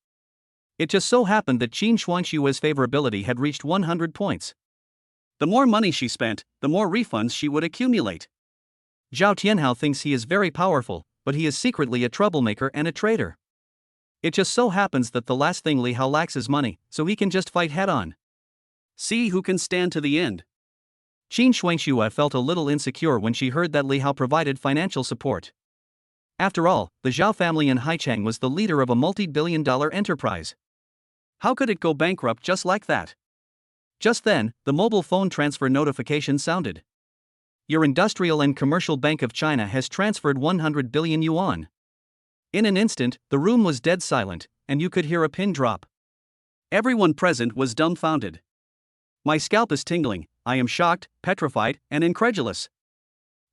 It just so happened that Qin Shuangxiu's favorability had reached 100 points. The more money she spent, the more refunds she would accumulate. Zhao Tianhao thinks he is very powerful, but he is secretly a troublemaker and a traitor. It just so happens that the last thing Li Hao lacks is money, so he can just fight head-on. See who can stand to the end. Qin Shuangxiu felt a little insecure when she heard that Li Hao provided financial support. After all, the Zhao family in Haicheng was the leader of a multi-billion-dollar enterprise. How could it go bankrupt just like that? Just then, the mobile phone transfer notification sounded. Your Industrial and Commercial Bank of China has transferred 100 billion yuan. In an instant, the room was dead silent, and you could hear a pin drop. Everyone present was dumbfounded. My scalp is tingling, I am shocked, petrified, and incredulous.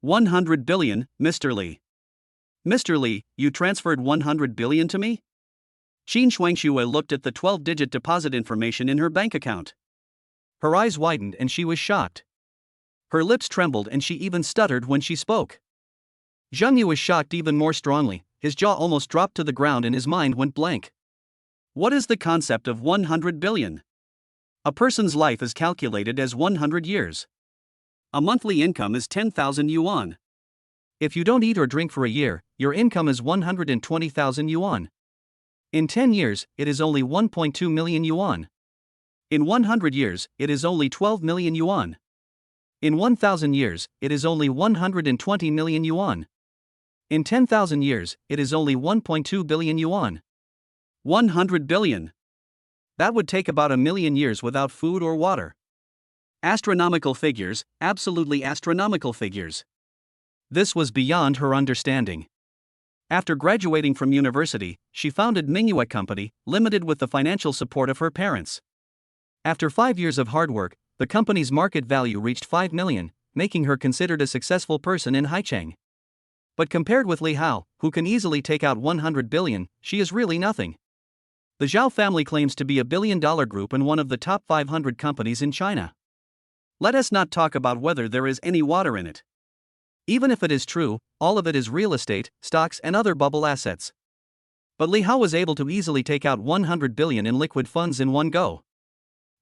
100 billion, Mr. Li. Mr. Li, you transferred 100 billion to me? Qin Shuangxiu looked at the 12-digit deposit information in her bank account. Her eyes widened and she was shocked. Her lips trembled and she even stuttered when she spoke. Zhang Yu was shocked even more strongly, his jaw almost dropped to the ground and his mind went blank. What is the concept of 100 billion? A person's life is calculated as 100 years. A monthly income is 10,000 yuan. If you don't eat or drink for a year, your income is 120,000 yuan. In 10 years, it is only 1.2 million yuan. In 100 years, it is only 12 million yuan. In 1,000 years, it is only 120 million yuan. In 10,000 years, it is only 1.2 billion yuan. 100 billion. That would take about a million years without food or water. Astronomical figures, absolutely astronomical figures. This was beyond her understanding. After graduating from university, she founded Mingyue Company, Limited with the financial support of her parents. After 5 years of hard work, the company's market value reached 5 million, making her considered a successful person in Haicheng. But compared with Li Hao, who can easily take out 100 billion, she is really nothing. The Zhao family claims to be a billion-dollar group and one of the top 500 companies in China. Let us not talk about whether there is any water in it. Even if it is true, all of it is real estate, stocks and other bubble assets. But Li Hao was able to easily take out 100 billion in liquid funds in one go.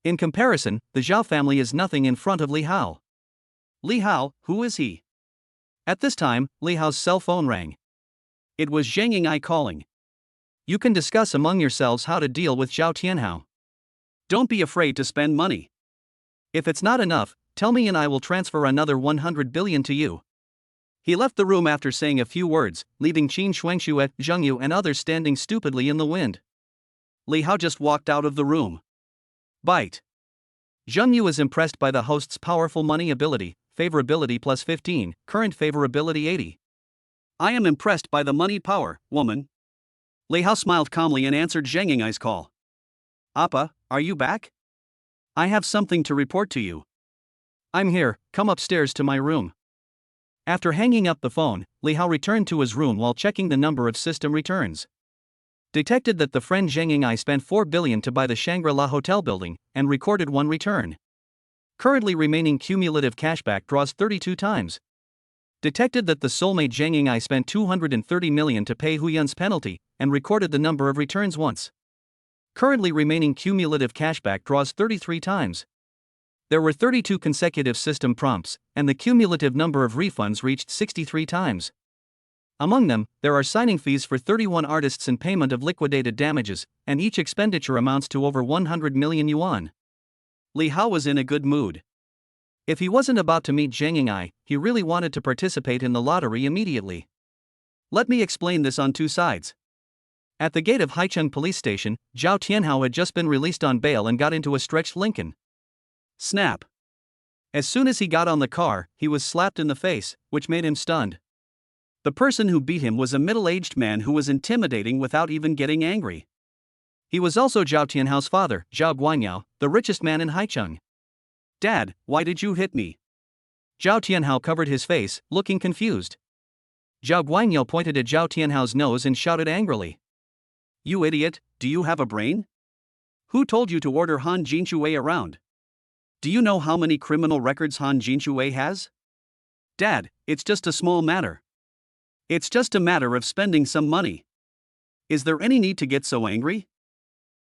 In comparison, the Zhao family is nothing in front of Li Hao. Li Hao, who is he? At this time, Li Hao's cell phone rang. It was Zhang Ying'ai calling. You can discuss among yourselves how to deal with Zhao Tianhao. Don't be afraid to spend money. If it's not enough, tell me and I will transfer another 100 billion to you. He left the room after saying a few words, leaving Qin Shuangshu, Zheng Yu and others standing stupidly in the wind. Li Hao just walked out of the room. Bite. Zheng Yu is impressed by the host's powerful money ability, favorability plus 15, current favorability 80. I am impressed by the money power, woman. Li Hao smiled calmly and answered Zhang Ying'ai's call. Appa, are you back? I have something to report to you. I'm here, come upstairs to my room. After hanging up the phone, Li Hao returned to his room while checking the number of system returns. Detected that the friend Zhang Ying'ai spent 4 billion to buy the Shangri-La Hotel building, and recorded one return. Currently remaining cumulative cashback draws 32 times. Detected that the soulmate Zhang Ying'ai spent 230 million to pay Huyun's penalty, and recorded the number of returns once. Currently remaining cumulative cashback draws 33 times. There were 32 consecutive system prompts, and the cumulative number of refunds reached 63 times. Among them, there are signing fees for 31 artists and payment of liquidated damages, and each expenditure amounts to over 100 million yuan. Li Hao was in a good mood. If he wasn't about to meet Zhang Ying'ai, he really wanted to participate in the lottery immediately. Let me explain this on two sides. At the gate of Haicheng police station, Zhao Tianhao had just been released on bail and got into a stretched Lincoln. Snap. As soon as he got on the car, he was slapped in the face, which made him stunned. The person who beat him was a middle-aged man who was intimidating without even getting angry. He was also Zhao Tianhao's father, Zhao Guanyao, the richest man in Haicheng. Dad, why did you hit me? Zhao Tianhao covered his face, looking confused. Zhao Guanyao pointed at Zhao Tianhao's nose and shouted angrily. You idiot, do you have a brain? Who told you to order Han Jinxue around? Do you know how many criminal records Han Jinxue has? Dad, it's just a small matter. It's just a matter of spending some money. Is there any need to get so angry?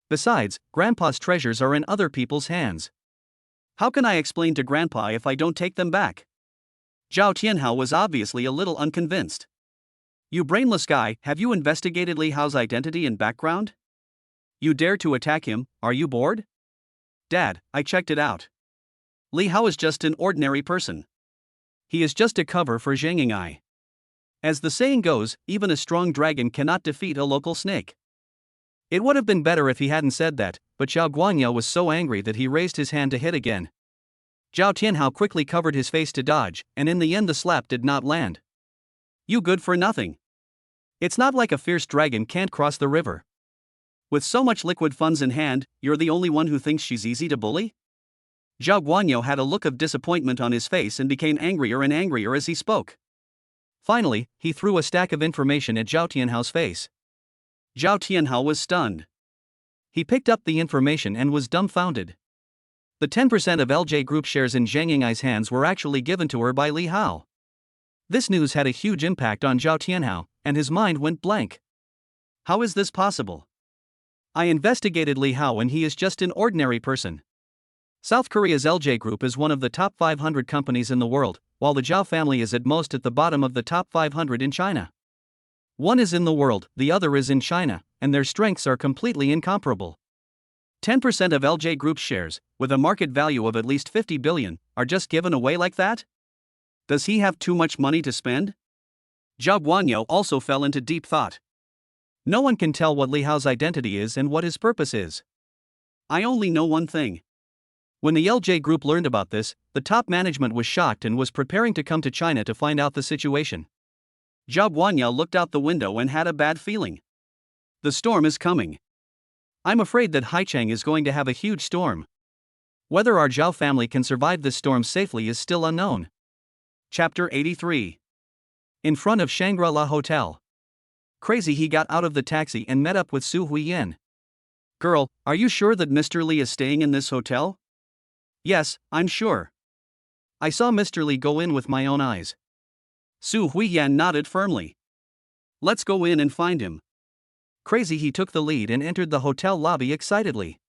Besides, Grandpa's treasures are in other people's hands. How can I explain to Grandpa if I don't take them back? Zhao Tianhao was obviously a little unconvinced. You brainless guy, have you investigated Li Hao's identity and background? You dare to attack him, are you bored? Dad, I checked it out. Li Hao is just an ordinary person. He is just a cover for Zhang Ying'ai. As the saying goes, even a strong dragon cannot defeat a local snake. It would have been better if he hadn't said that, but Zhao Guanyao was so angry that he raised his hand to hit again. Zhao Tianhao quickly covered his face to dodge, and in the end the slap did not land. You good for nothing. It's not like a fierce dragon can't cross the river. With so much liquid funds in hand, you're the only one who thinks she's easy to bully? Zhao Guanyao had a look of disappointment on his face and became angrier and angrier as he spoke. Finally, he threw a stack of information at Zhao Tianhao's face. Zhao Tianhao was stunned. He picked up the information and was dumbfounded. The 10% of LJ Group shares in Zhang Ying'ai's hands were actually given to her by Li Hao. This news had a huge impact on Zhao Tianhao, and his mind went blank. How is this possible? I investigated Li Hao and he is just an ordinary person. South Korea's LJ Group is one of the top 500 companies in the world, while the Zhao family is at most at the bottom of the top 500 in China. One is in the world, the other is in China, and their strengths are completely incomparable. 10% of LJ Group's shares, with a market value of at least 50 billion, are just given away like that? Does he have too much money to spend? Zhao Guanyao also fell into deep thought. No one can tell what Li Hao's identity is and what his purpose is. I only know one thing. When the LJ Group learned about this, the top management was shocked and was preparing to come to China to find out the situation. Zhao Guanyao looked out the window and had a bad feeling. The storm is coming. I'm afraid that Haicheng is going to have a huge storm. Whether our Zhao family can survive this storm safely is still unknown. Chapter 83. In front of Shangri-La Hotel. Crazy he got out of the taxi and met up with Su Huiyan. Girl, are you sure that Mr. Li is staying in this hotel? Yes, I'm sure. I saw Mr. Li go in with my own eyes. Su Huiyan nodded firmly. Let's go in and find him. Crazy he took the lead and entered the hotel lobby excitedly.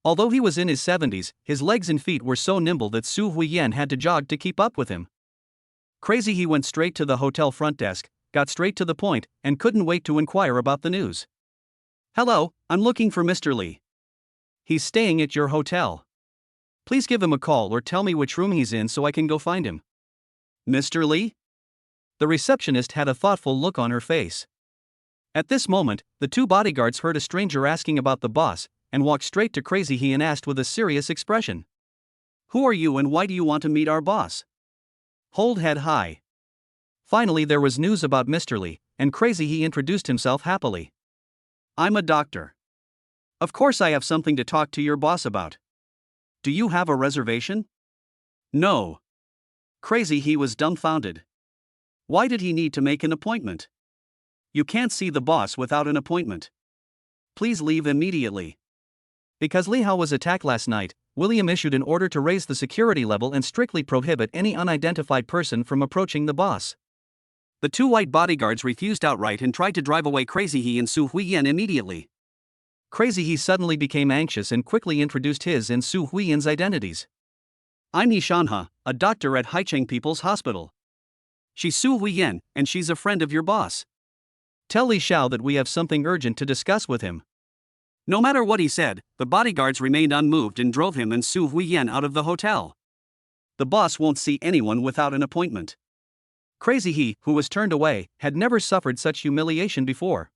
Although he was in his 70s, his legs and feet were so nimble that Su Huiyan had to jog to keep up with him. Crazy he went straight to the hotel front desk, got straight to the point, and couldn't wait to inquire about the news. Hello, I'm looking for Mr. Li. He's staying at your hotel. Please give him a call or tell me which room he's in so I can go find him. Mr. Li? The receptionist had a thoughtful look on her face. At this moment, the two bodyguards heard a stranger asking about the boss, and walked straight to Crazy he and asked with a serious expression. Who are you and why do you want to meet our boss? Hold head high. Finally there was news about Mr. Li, and Crazy he introduced himself happily. I'm a doctor. Of course I have something to talk to your boss about. Do you have a reservation? No. Crazy he was dumbfounded. Why did he need to make an appointment? You can't see the boss without an appointment. Please leave immediately. Because Li Hao was attacked last night, William issued an order to raise the security level and strictly prohibit any unidentified person from approaching the boss. The two white bodyguards refused outright and tried to drive away Crazy he and Su Huiyan immediately. Crazy he suddenly became anxious and quickly introduced his and Su Huiyan's identities. I'm He Shanha, a doctor at Haicheng People's Hospital. She's Su Huiyan, and she's a friend of your boss. Tell Li Xiao that we have something urgent to discuss with him. No matter what he said, the bodyguards remained unmoved and drove him and Su Huiyan out of the hotel. The boss won't see anyone without an appointment. Crazy he, who was turned away, had never suffered such humiliation before.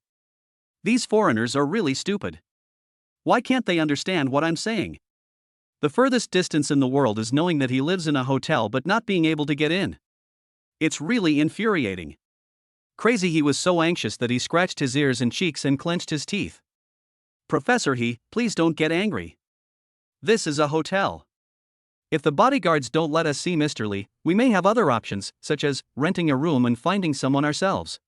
These foreigners are really stupid. Why can't they understand what I'm saying? The furthest distance in the world is knowing that he lives in a hotel but not being able to get in. It's really infuriating. Crazy he was so anxious that he scratched his ears and cheeks and clenched his teeth. Professor He, please don't get angry. This is a hotel. If the bodyguards don't let us see Mr. Li, we may have other options, such as renting a room and finding someone ourselves.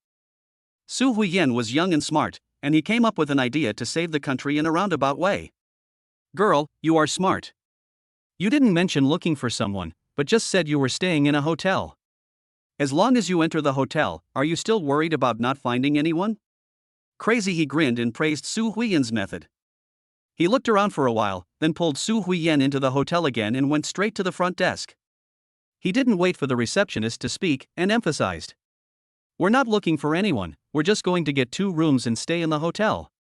Su Huiyan was young and smart, and he came up with an idea to save the country in a roundabout way. Girl, you are smart. You didn't mention looking for someone, but just said you were staying in a hotel. As long as you enter the hotel, are you still worried about not finding anyone? Crazy he grinned and praised Su Huiyan's method. He looked around for a while, then pulled Su Huiyan into the hotel again and went straight to the front desk. He didn't wait for the receptionist to speak and emphasized. We're not looking for anyone, we're just going to get 2 rooms and stay in the hotel.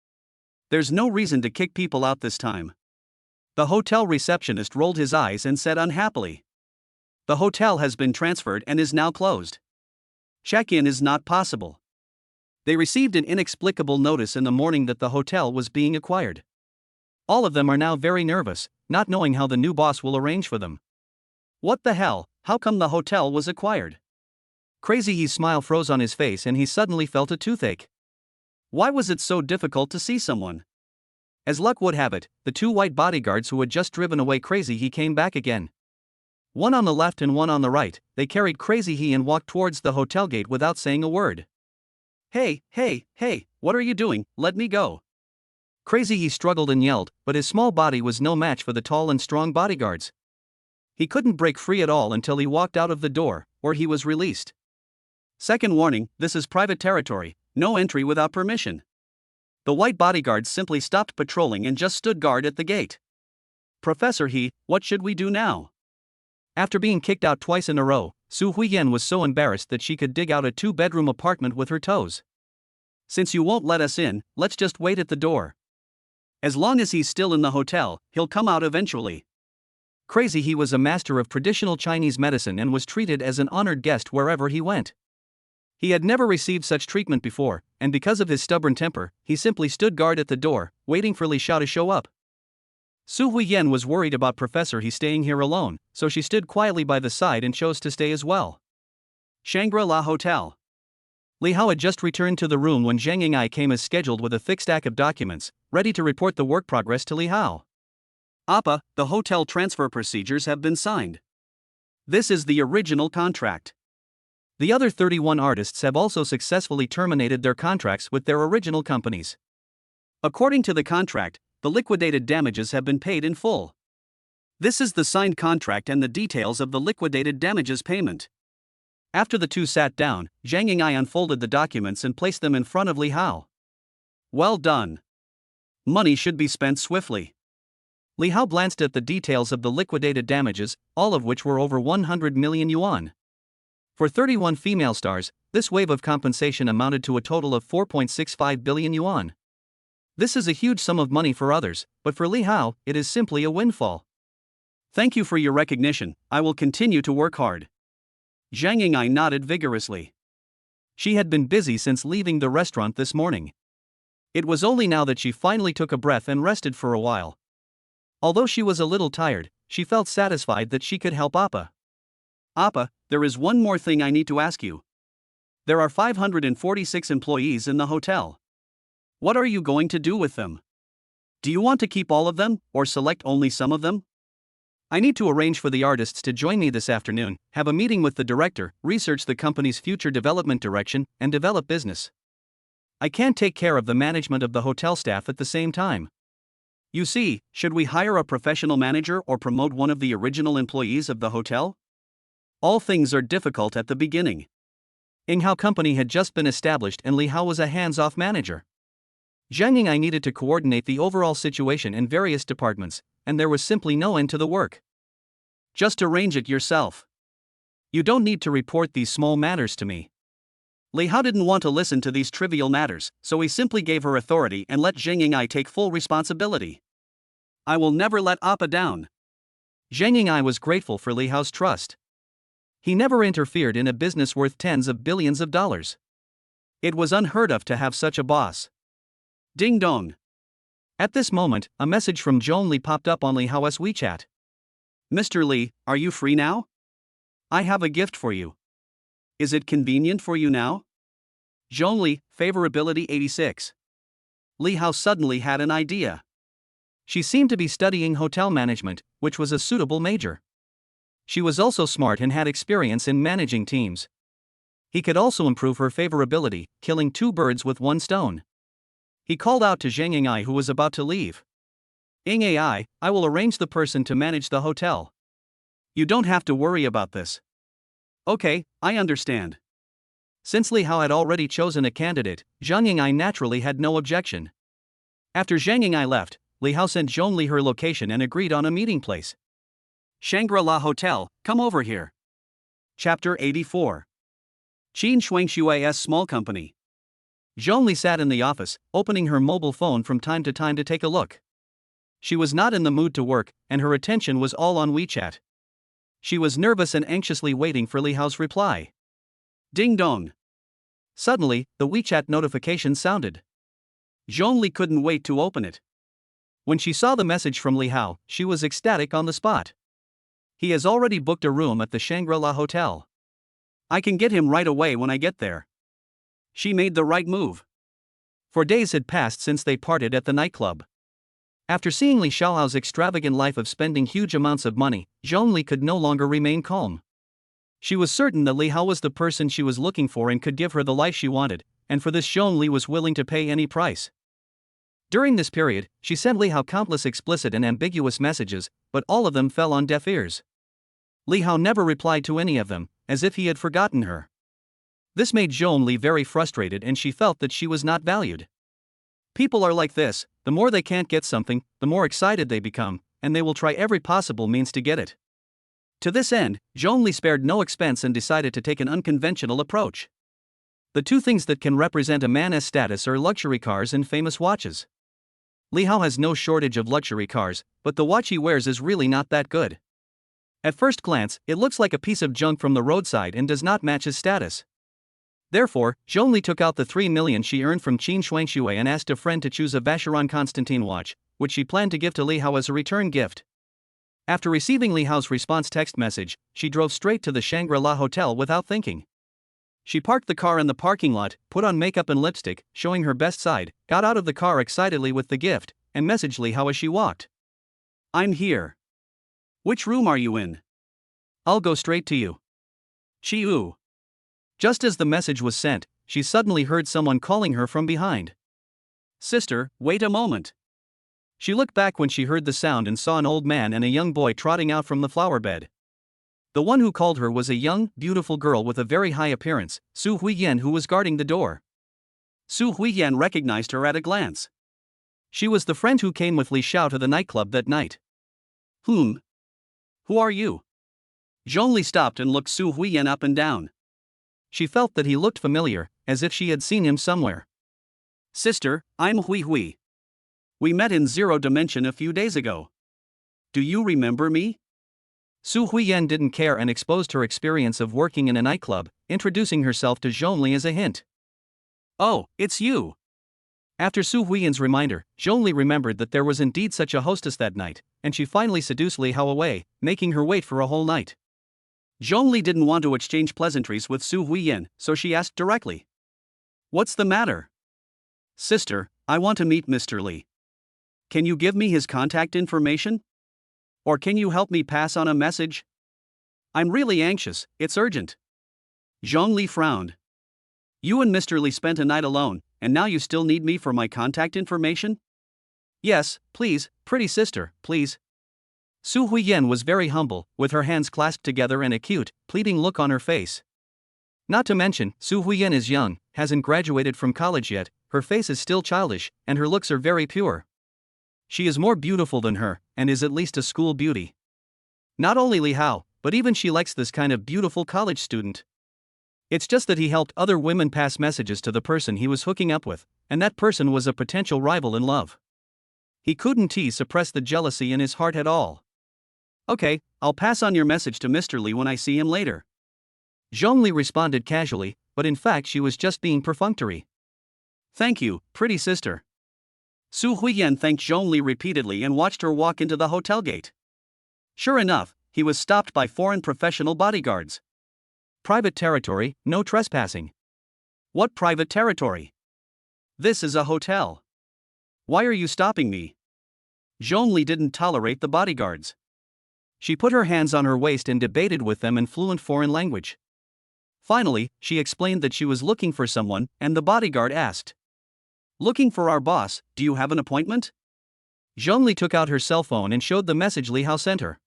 There's no reason to kick people out this time. The hotel receptionist rolled his eyes and said unhappily. The hotel has been transferred and is now closed. Check-in is not possible. They received an inexplicable notice in the morning that the hotel was being acquired. All of them are now very nervous, not knowing how the new boss will arrange for them. What the hell, how come the hotel was acquired? Crazy He's smile froze on his face and he suddenly felt a toothache. Why was it so difficult to see someone? As luck would have it, the 2 white bodyguards who had just driven away Crazy He came back again. One on the left and one on the right, they carried Crazy He and walked towards the hotel gate without saying a word. Hey, what are you doing? Let me go. Crazy He struggled and yelled, but his small body was no match for the tall and strong bodyguards. He couldn't break free at all until he walked out of the door, or he was released. Second warning, this is private territory, no entry without permission. The white bodyguards simply stopped patrolling and just stood guard at the gate. Professor He, what should we do now? After being kicked out twice in a row, Su Huiyan was so embarrassed that she could dig out a 2-bedroom apartment with her toes. Since you won't let us in, let's just wait at the door. As long as he's still in the hotel, he'll come out eventually. Crazy He was a master of traditional Chinese medicine and was treated as an honored guest wherever he went. He had never received such treatment before, and because of his stubborn temper, he simply stood guard at the door, waiting for Li Xiao to show up. Su Huiyan was worried about Professor He staying here alone, so she stood quietly by the side and chose to stay as well. Shangri-La Hotel. Li Hao had just returned to the room when Zhang Ying'ai came as scheduled with a thick stack of documents, ready to report the work progress to Li Hao. Appa, the hotel transfer procedures have been signed. This is the original contract. The other 31 artists have also successfully terminated their contracts with their original companies. According to the contract, the liquidated damages have been paid in full. This is the signed contract and the details of the liquidated damages payment. After the two sat down, Zhang Ying'ai unfolded the documents and placed them in front of Li Hao. Well done. Money should be spent swiftly. Li Hao glanced at the details of the liquidated damages, all of which were over 100 million yuan. For 31 female stars, this wave of compensation amounted to a total of 4.65 billion yuan. This is a huge sum of money for others, but for Li Hao, it is simply a windfall. Thank you for your recognition, I will continue to work hard. Zhang Ying'ai nodded vigorously. She had been busy since leaving the restaurant this morning. It was only now that she finally took a breath and rested for a while. Although she was a little tired, she felt satisfied that she could help Appa. Appa, there is one more thing I need to ask you. There are 546 employees in the hotel. What are you going to do with them? Do you want to keep all of them, or select only some of them? I need to arrange for the artists to join me this afternoon, have a meeting with the director, research the company's future development direction, and develop business. I can't take care of the management of the hotel staff at the same time. You see, should we hire a professional manager or promote one of the original employees of the hotel? All things are difficult at the beginning. Ying Hao Company had just been established and Li Hao was a hands-off manager. Zhang Ying'ai needed to coordinate the overall situation in various departments, and there was simply no end to the work. Just arrange it yourself. You don't need to report these small matters to me. Li Hao didn't want to listen to these trivial matters, so he simply gave her authority and let Zhang Ying'ai take full responsibility. I will never let Appa down. Zhang Ying'ai was grateful for Li Hao's trust. He never interfered in a business worth tens of billions of dollars. It was unheard of to have such a boss. Ding dong. At this moment, a message from Zhong Li popped up on Li Hao's WeChat. Mr. Li, are you free now? I have a gift for you. Is it convenient for you now? Zhong Li, favorability 86. Li Hao suddenly had an idea. She seemed to be studying hotel management, which was a suitable major. She was also smart and had experience in managing teams. He could also improve her favorability, killing two birds with one stone. He called out to Zhang Ying'ai, who was about to leave. Ying'ai, I will arrange the person to manage the hotel. You don't have to worry about this. Okay, I understand. Since Li Hao had already chosen a candidate, Zhang Ying'ai naturally had no objection. After Zhang Ying'ai left, Li Hao sent Zhong Li her location and agreed on a meeting place. Shangri-La Hotel, come over here. Chapter 84. Qin Shuangshua's Small Company. Zhong Li sat in the office, opening her mobile phone from time to time to take a look. She was not in the mood to work, and her attention was all on WeChat. She was nervous and anxiously waiting for Li Hao's reply. Ding dong. Suddenly, the WeChat notification sounded. Zhong Li couldn't wait to open it. When she saw the message from Li Hao, she was ecstatic on the spot. He has already booked a room at the Shangri-La Hotel. I can get him right away when I get there. She made the right move. For days had passed since they parted at the nightclub. After seeing Li Xiaohao's extravagant life of spending huge amounts of money, Zhong Li could no longer remain calm. She was certain that Li Hao was the person she was looking for and could give her the life she wanted, and for this Zhong Li was willing to pay any price. During this period, she sent Li Hao countless explicit and ambiguous messages, but all of them fell on deaf ears. Li Hao never replied to any of them, as if he had forgotten her. This made Zhong Li very frustrated and she felt that she was not valued. People are like this, the more they can't get something, the more excited they become, and they will try every possible means to get it. To this end, Zhong Li spared no expense and decided to take an unconventional approach. The two things that can represent a man's status are luxury cars and famous watches. Li Hao has no shortage of luxury cars, but the watch he wears is really not that good. At first glance, it looks like a piece of junk from the roadside and does not match his status. Therefore, Zhong Li took out the 3 million she earned from Qin Shuangshue and asked a friend to choose a Vacheron Constantin watch, which she planned to give to Li Hao as a return gift. After receiving Li Hao's response text message, she drove straight to the Shangri-La Hotel without thinking. She parked the car in the parking lot, put on makeup and lipstick, showing her best side, got out of the car excitedly with the gift, and messaged Li Hao as she walked. I'm here. Which room are you in? I'll go straight to you. Chiu. Just as the message was sent, she suddenly heard someone calling her from behind. "Sister, wait a moment." She looked back when she heard the sound and saw an old man and a young boy trotting out from the flower bed. The one who called her was a young, beautiful girl with a very high appearance, Su Huiyan, who was guarding the door. Su Huiyan recognized her at a glance. She was the friend who came with Li Xiao to the nightclub that night. Who are you? Zhongli stopped and looked Su Huiyan up and down. She felt that he looked familiar, as if she had seen him somewhere. "Sister, I'm Hui Hui. We met in Zero Dimension a few days ago. Do you remember me?" Su Huiyan didn't care and exposed her experience of working in a nightclub, introducing herself to Zhongli as a hint. "Oh, it's you." After Su Huiyan's reminder, Zhongli remembered that there was indeed such a hostess that night, and she finally seduced Li Hao away, making her wait for a whole night. Zhongli didn't want to exchange pleasantries with Su Huiyan, so she asked directly. "What's the matter?" "Sister, I want to meet Mr. Li. Can you give me his contact information? Or can you help me pass on a message? I'm really anxious, it's urgent." Zhongli frowned. "You and Mr. Li spent a night alone, and now you still need me for my contact information?" "Yes, please, pretty sister, please." Su Huiyan was very humble, with her hands clasped together and a cute, pleading look on her face. Not to mention, Su Huiyan is young, hasn't graduated from college yet, her face is still childish, and her looks are very pure. She is more beautiful than her, and is at least a school beauty. Not only Li Hao, but even she likes this kind of beautiful college student. It's just that he helped other women pass messages to the person he was hooking up with, and that person was a potential rival in love. He couldn't suppress the jealousy in his heart at all. "Okay, I'll pass on your message to Mr. Li when I see him later." Zhongli responded casually, but in fact she was just being perfunctory. "Thank you, pretty sister." Su Huiyan thanked Zhongli repeatedly and watched her walk into the hotel gate. Sure enough, he was stopped by 4 professional bodyguards. "Private territory, no trespassing." "What private territory? This is a hotel. Why are you stopping me?" Zhongli didn't tolerate the bodyguards. She put her hands on her waist and debated with them in fluent foreign language. Finally, she explained that she was looking for someone, and the bodyguard asked, "Looking for our boss, do you have an appointment?" Zhongli took out her cell phone and showed the message Li Hao sent her.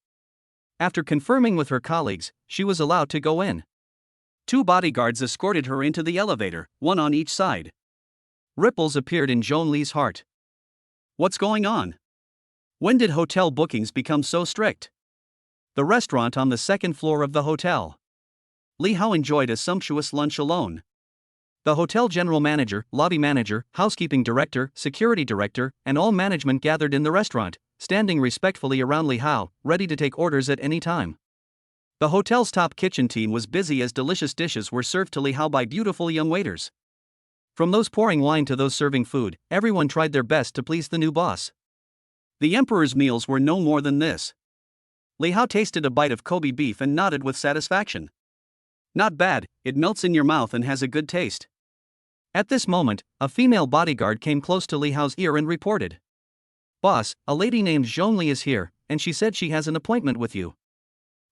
After confirming with her colleagues, she was allowed to go in. 2 bodyguards escorted her into the elevator, 1 on each side. Ripples appeared in Zhongli's heart. What's going on? When did hotel bookings become so strict? The restaurant on the 2nd floor of the hotel. Li Hao enjoyed a sumptuous lunch alone. The hotel general manager, lobby manager, housekeeping director, security director, and all management gathered in the restaurant, standing respectfully around Li Hao, ready to take orders at any time. The hotel's top kitchen team was busy as delicious dishes were served to Li Hao by beautiful young waiters. From those pouring wine to those serving food, everyone tried their best to please the new boss. The emperor's meals were no more than this. Li Hao tasted a bite of Kobe beef and nodded with satisfaction. Not bad, it melts in your mouth and has a good taste. At this moment, a female bodyguard came close to Li Hao's ear and reported, "Boss, a lady named Zhongli is here, and she said she has an appointment with you."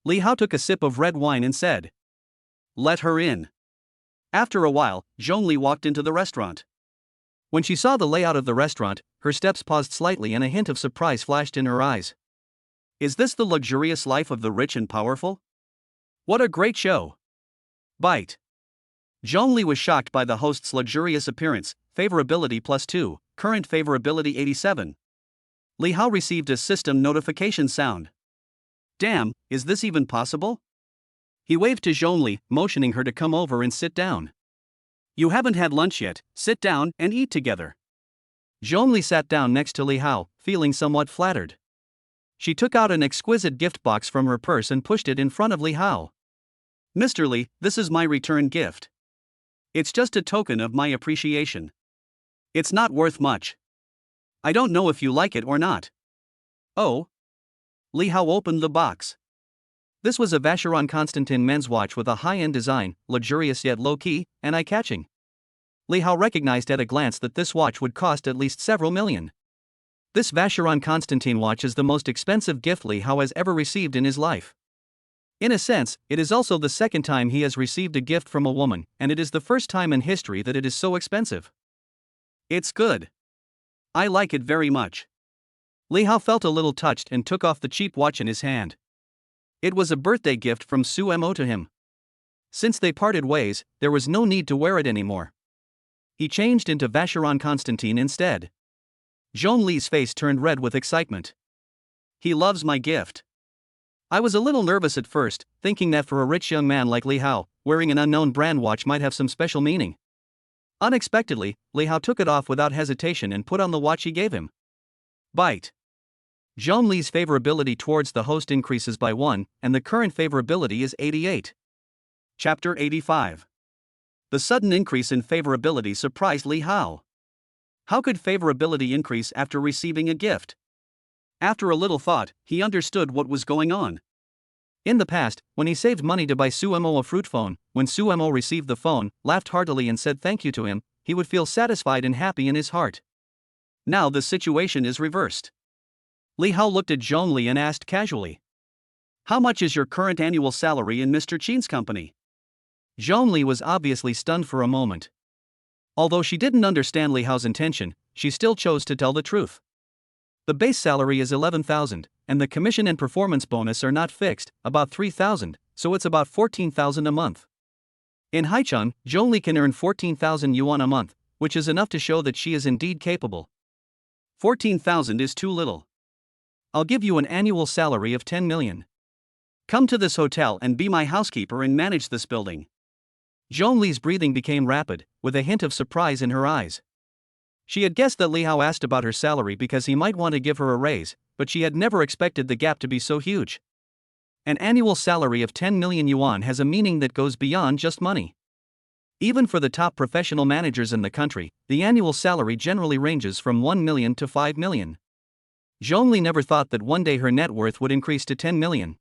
Li Hao took a sip of red wine and said, "Let her in." After a while, Zhongli walked into the restaurant. When she saw the layout of the restaurant, her steps paused slightly and a hint of surprise flashed in her eyes. Is this the luxurious life of the rich and powerful? What a great show! Bite. Zhongli was shocked by the host's luxurious appearance, favorability +2, current favorability 87. Li Hao received a system notification sound. Damn, is this even possible? He waved to Zhongli, motioning her to come over and sit down. You haven't had lunch yet, sit down and eat together. Zhongli sat down next to Li Hao, feeling somewhat flattered. She took out an exquisite gift box from her purse and pushed it in front of Li Hao. Mr. Li, this is my return gift. It's just a token of my appreciation. It's not worth much. I don't know if you like it or not. Oh? Li Hao opened the box. This was a Vacheron Constantin men's watch with a high-end design, luxurious yet low-key, and eye-catching. Li Hao recognized at a glance that this watch would cost at least several million. This Vacheron Constantin watch is the most expensive gift Li Hao has ever received in his life. In a sense, it is also the second time he has received a gift from a woman, and it is the first time in history that it is so expensive. It's good. I like it very much. Li Hao felt a little touched and took off the cheap watch in his hand. It was a birthday gift from Su Mo to him. Since they parted ways, there was no need to wear it anymore. He changed into Vacheron Constantine instead. Zhong Li's face turned red with excitement. He loves my gift. I was a little nervous at first, thinking that for a rich young man like Li Hao, wearing an unknown brand watch might have some special meaning. Unexpectedly, Li Hao took it off without hesitation and put on the watch he gave him. Bite. Zhong Li's favorability towards the host increases by 1, and the current favorability is 88. Chapter 85. The sudden increase in favorability surprised Li Hao. How could favorability increase after receiving a gift? After a little thought, he understood what was going on. In the past, when he saved money to buy Su Mo a fruit phone, when Su Mo received the phone, laughed heartily and said thank you to him, he would feel satisfied and happy in his heart. Now the situation is reversed. Li Hao looked at Zhong Li and asked casually, "How much is your current annual salary in Mr. Qin's company?" Zhong Li was obviously stunned for a moment. Although she didn't understand Li Hao's intention, she still chose to tell the truth. The base salary is 11,000, and the commission and performance bonus are not fixed, about 3,000, so it's about 14,000 a month. In Haicheng, Zhong Li can earn 14,000 yuan a month, which is enough to show that she is indeed capable. 14,000 is too little. I'll give you an annual salary of 10 million. Come to this hotel and be my housekeeper and manage this building. Zhong Li's breathing became rapid, with a hint of surprise in her eyes. She had guessed that Li Hao asked about her salary because he might want to give her a raise, but she had never expected the gap to be so huge. An annual salary of 10 million yuan has a meaning that goes beyond just money. Even for the top professional managers in the country, the annual salary generally ranges from 1 million to 5 million. Zhong Li never thought that one day her net worth would increase to 10 million.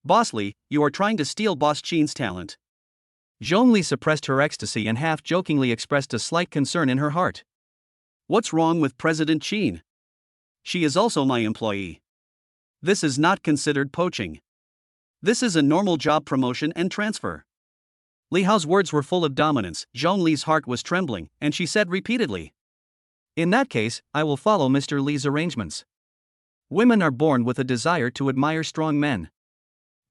Boss Li, you are trying to steal Boss Qin's talent. Zhong Li suppressed her ecstasy and half-jokingly expressed a slight concern in her heart. What's wrong with President Qin? She is also my employee. This is not considered poaching. This is a normal job promotion and transfer. Li Hao's words were full of dominance. Zhong Li's heart was trembling, and she said repeatedly, "In that case, I will follow Mr. Li's arrangements." Women are born with a desire to admire strong men.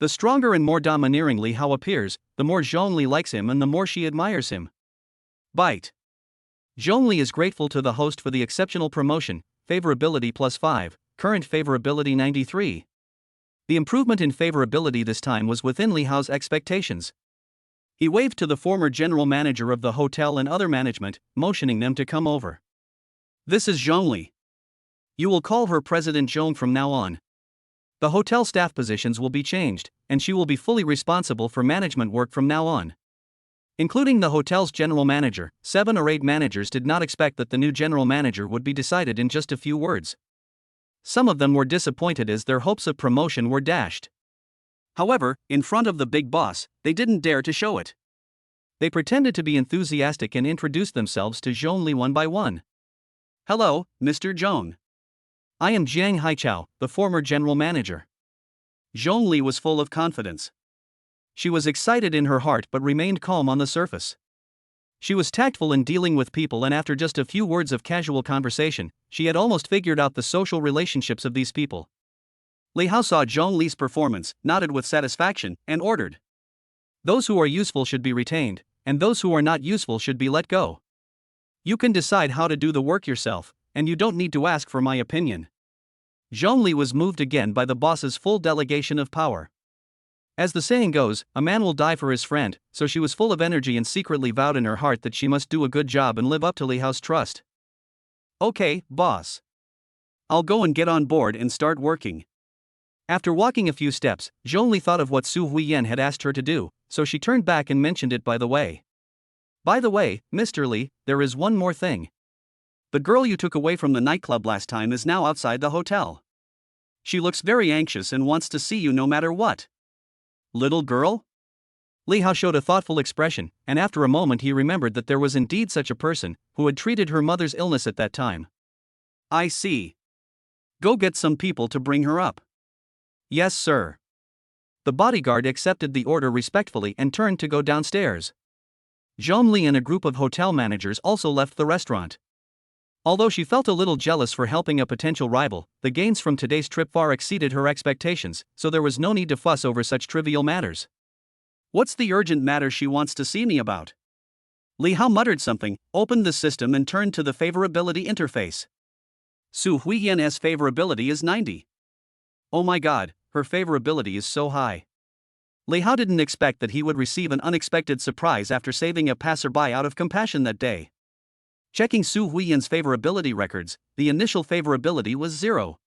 The stronger and more domineering Li Hao appears, the more Zhong Li likes him and the more she admires him. Bite. Zhong Li is grateful to the host for the exceptional promotion, favorability +5, current favorability 93. The improvement in favorability this time was within Li Hao's expectations. He waved to the former general manager of the hotel and other management, motioning them to come over. "This is Zhong Li. You will call her President Zhong from now on. The hotel staff positions will be changed, and she will be fully responsible for management work from now on." Including the hotel's general manager, 7 or 8 managers did not expect that the new general manager would be decided in just a few words. Some of them were disappointed as their hopes of promotion were dashed. However, in front of the big boss, they didn't dare to show it. They pretended to be enthusiastic and introduced themselves to Zhong Li one by one. "Hello, Mr. Zhong. I am Jiang Haichao, the former general manager." Zhong Li was full of confidence. She was excited in her heart but remained calm on the surface. She was tactful in dealing with people, and after just a few words of casual conversation, she had almost figured out the social relationships of these people. Li Hao saw Zhong Li's performance, nodded with satisfaction, and ordered, "Those who are useful should be retained, and those who are not useful should be let go. You can decide how to do the work yourself, and you don't need to ask for my opinion." Zhong Li was moved again by the boss's full delegation of power. As the saying goes, a man will die for his friend, so she was full of energy and secretly vowed in her heart that she must do a good job and live up to Li Hao's trust. "Okay, boss. I'll go and get on board and start working." After walking a few steps, Zhong Li thought of what Su Huiyan had asked her to do, so she turned back and mentioned it by the way. "By the way, Mr. Li, there is one more thing. The girl you took away from the nightclub last time is now outside the hotel. She looks very anxious and wants to see you no matter what." "Little girl?" Li Hao showed a thoughtful expression, and after a moment he remembered that there was indeed such a person, who had treated her mother's illness at that time. "I see. Go get some people to bring her up." "Yes, sir." The bodyguard accepted the order respectfully and turned to go downstairs. Zhong Li and a group of hotel managers also left the restaurant. Although she felt a little jealous for helping a potential rival, the gains from today's trip far exceeded her expectations, so there was no need to fuss over such trivial matters. What's the urgent matter she wants to see me about? Li Hao muttered something, opened the system and turned to the favorability interface. Su Huiyan's favorability is 90. Oh my god, her favorability is so high. Li Hao didn't expect that he would receive an unexpected surprise after saving a passerby out of compassion that day. Checking Su Huiyan's favorability records, the initial favorability was 0.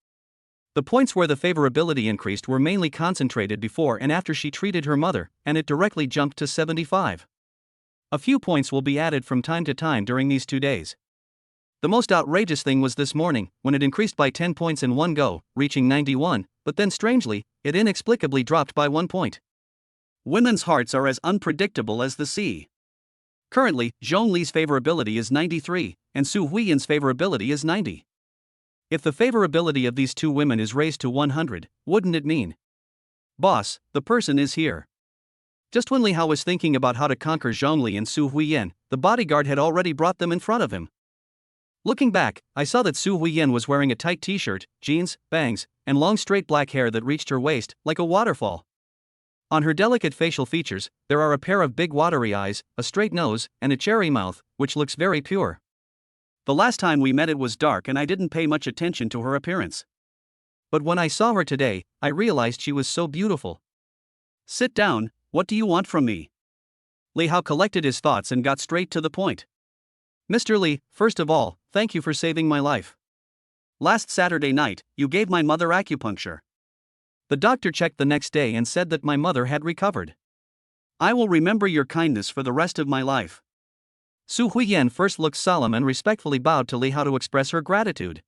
The points where the favorability increased were mainly concentrated before and after she treated her mother, and it directly jumped to 75. A few points will be added from time to time during these 2 days. The most outrageous thing was this morning, when it increased by 10 points in one go, reaching 91, but then strangely, it inexplicably dropped by 1 point. Women's hearts are as unpredictable as the sea. Currently, Zhong Li's favorability is 93, and Su Huiyan's favorability is 90. If the favorability of these two women is raised to 100, wouldn't it mean? Boss, the person is here. Just when Li Hao was thinking about how to conquer Zhong Li and Su Huiyan, the bodyguard had already brought them in front of him. Looking back, I saw that Su Huiyan was wearing a tight t-shirt, jeans, bangs, and long straight black hair that reached her waist, like a waterfall. On her delicate facial features, there are a pair of big watery eyes, a straight nose, and a cherry mouth, which looks very pure. The last time we met it was dark and I didn't pay much attention to her appearance. But when I saw her today, I realized she was so beautiful. Sit down, what do you want from me? Li Hao collected his thoughts and got straight to the point. Mr. Li, first of all, thank you for saving my life. Last Saturday night, you gave my mother acupuncture. The doctor checked the next day and said that my mother had recovered. I will remember your kindness for the rest of my life. Su Huiyan first looked solemn and respectfully bowed to Li Hao to express her gratitude.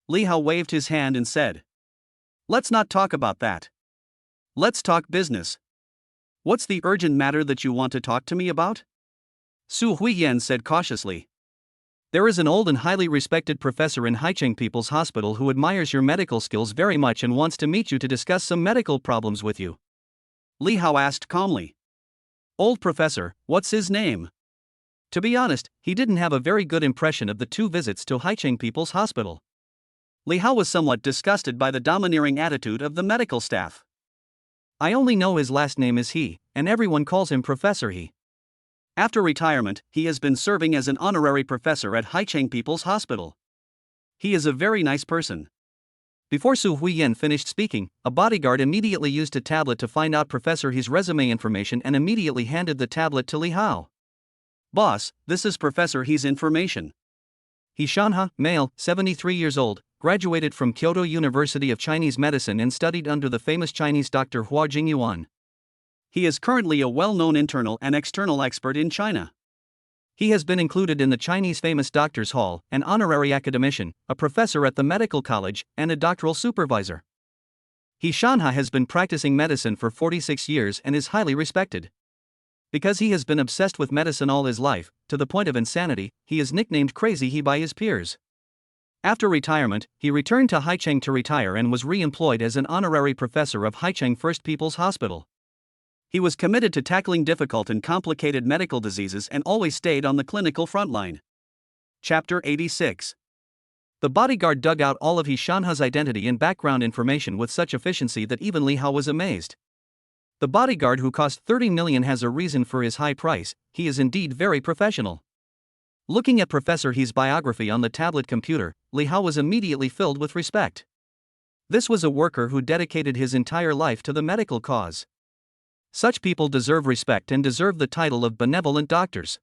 Li Hao waved his hand and said, "Let's not talk about that. Let's talk business. What's the urgent matter that you want to talk to me about?" Su Huiyan said cautiously. There is an old and highly respected professor in Haicheng People's Hospital who admires your medical skills very much and wants to meet you to discuss some medical problems with you. Li Hao asked calmly. Old professor, what's his name? To be honest, he didn't have a very good impression of the 2 visits to Haicheng People's Hospital. Li Hao was somewhat disgusted by the domineering attitude of the medical staff. I only know his last name is He, and everyone calls him Professor He. After retirement, he has been serving as an honorary professor at Haicheng People's Hospital. He is a very nice person. Before Su Huiyan finished speaking, a bodyguard immediately used a tablet to find out Professor He's resume information and immediately handed the tablet to Li Hao. Boss, this is Professor He's information. He Shanha, male, 73 years old, graduated from Kyoto University of Chinese Medicine and studied under the famous Chinese doctor Hua Jingyuan. He is currently a well-known internal and external expert in China. He has been included in the Chinese Famous Doctors Hall, an honorary academician, a professor at the medical college, and a doctoral supervisor. He Shanha has been practicing medicine for 46 years and is highly respected. Because he has been obsessed with medicine all his life, to the point of insanity, he is nicknamed Crazy He by his peers. After retirement, he returned to Haicheng to retire and was re-employed as an honorary professor of Haicheng First People's Hospital. He was committed to tackling difficult and complicated medical diseases and always stayed on the clinical frontline. Chapter 86. The bodyguard dug out all of He Shanha's identity and background information with such efficiency that even Li Hao was amazed. The bodyguard who cost 30 million has a reason for his high price, he is indeed very professional. Looking at Professor He's biography on the tablet computer, Li Hao was immediately filled with respect. This was a worker who dedicated his entire life to the medical cause. Such people deserve respect and deserve the title of benevolent doctors.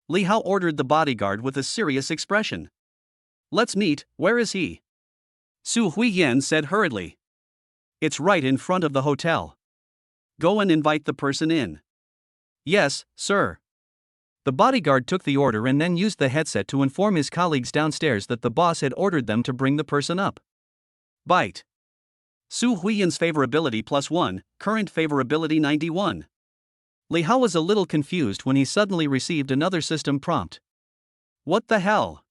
Li Hao ordered the bodyguard with a serious expression. Let's meet, where is he? Su Huiyan said hurriedly. It's right in front of the hotel. Go and invite the person in. Yes, sir. The bodyguard took the order and then used the headset to inform his colleagues downstairs that the boss had ordered them to bring the person up. Bite. Su Huiyan's favorability +1, current favorability 91. Li Hao was a little confused when he suddenly received another system prompt. What the hell?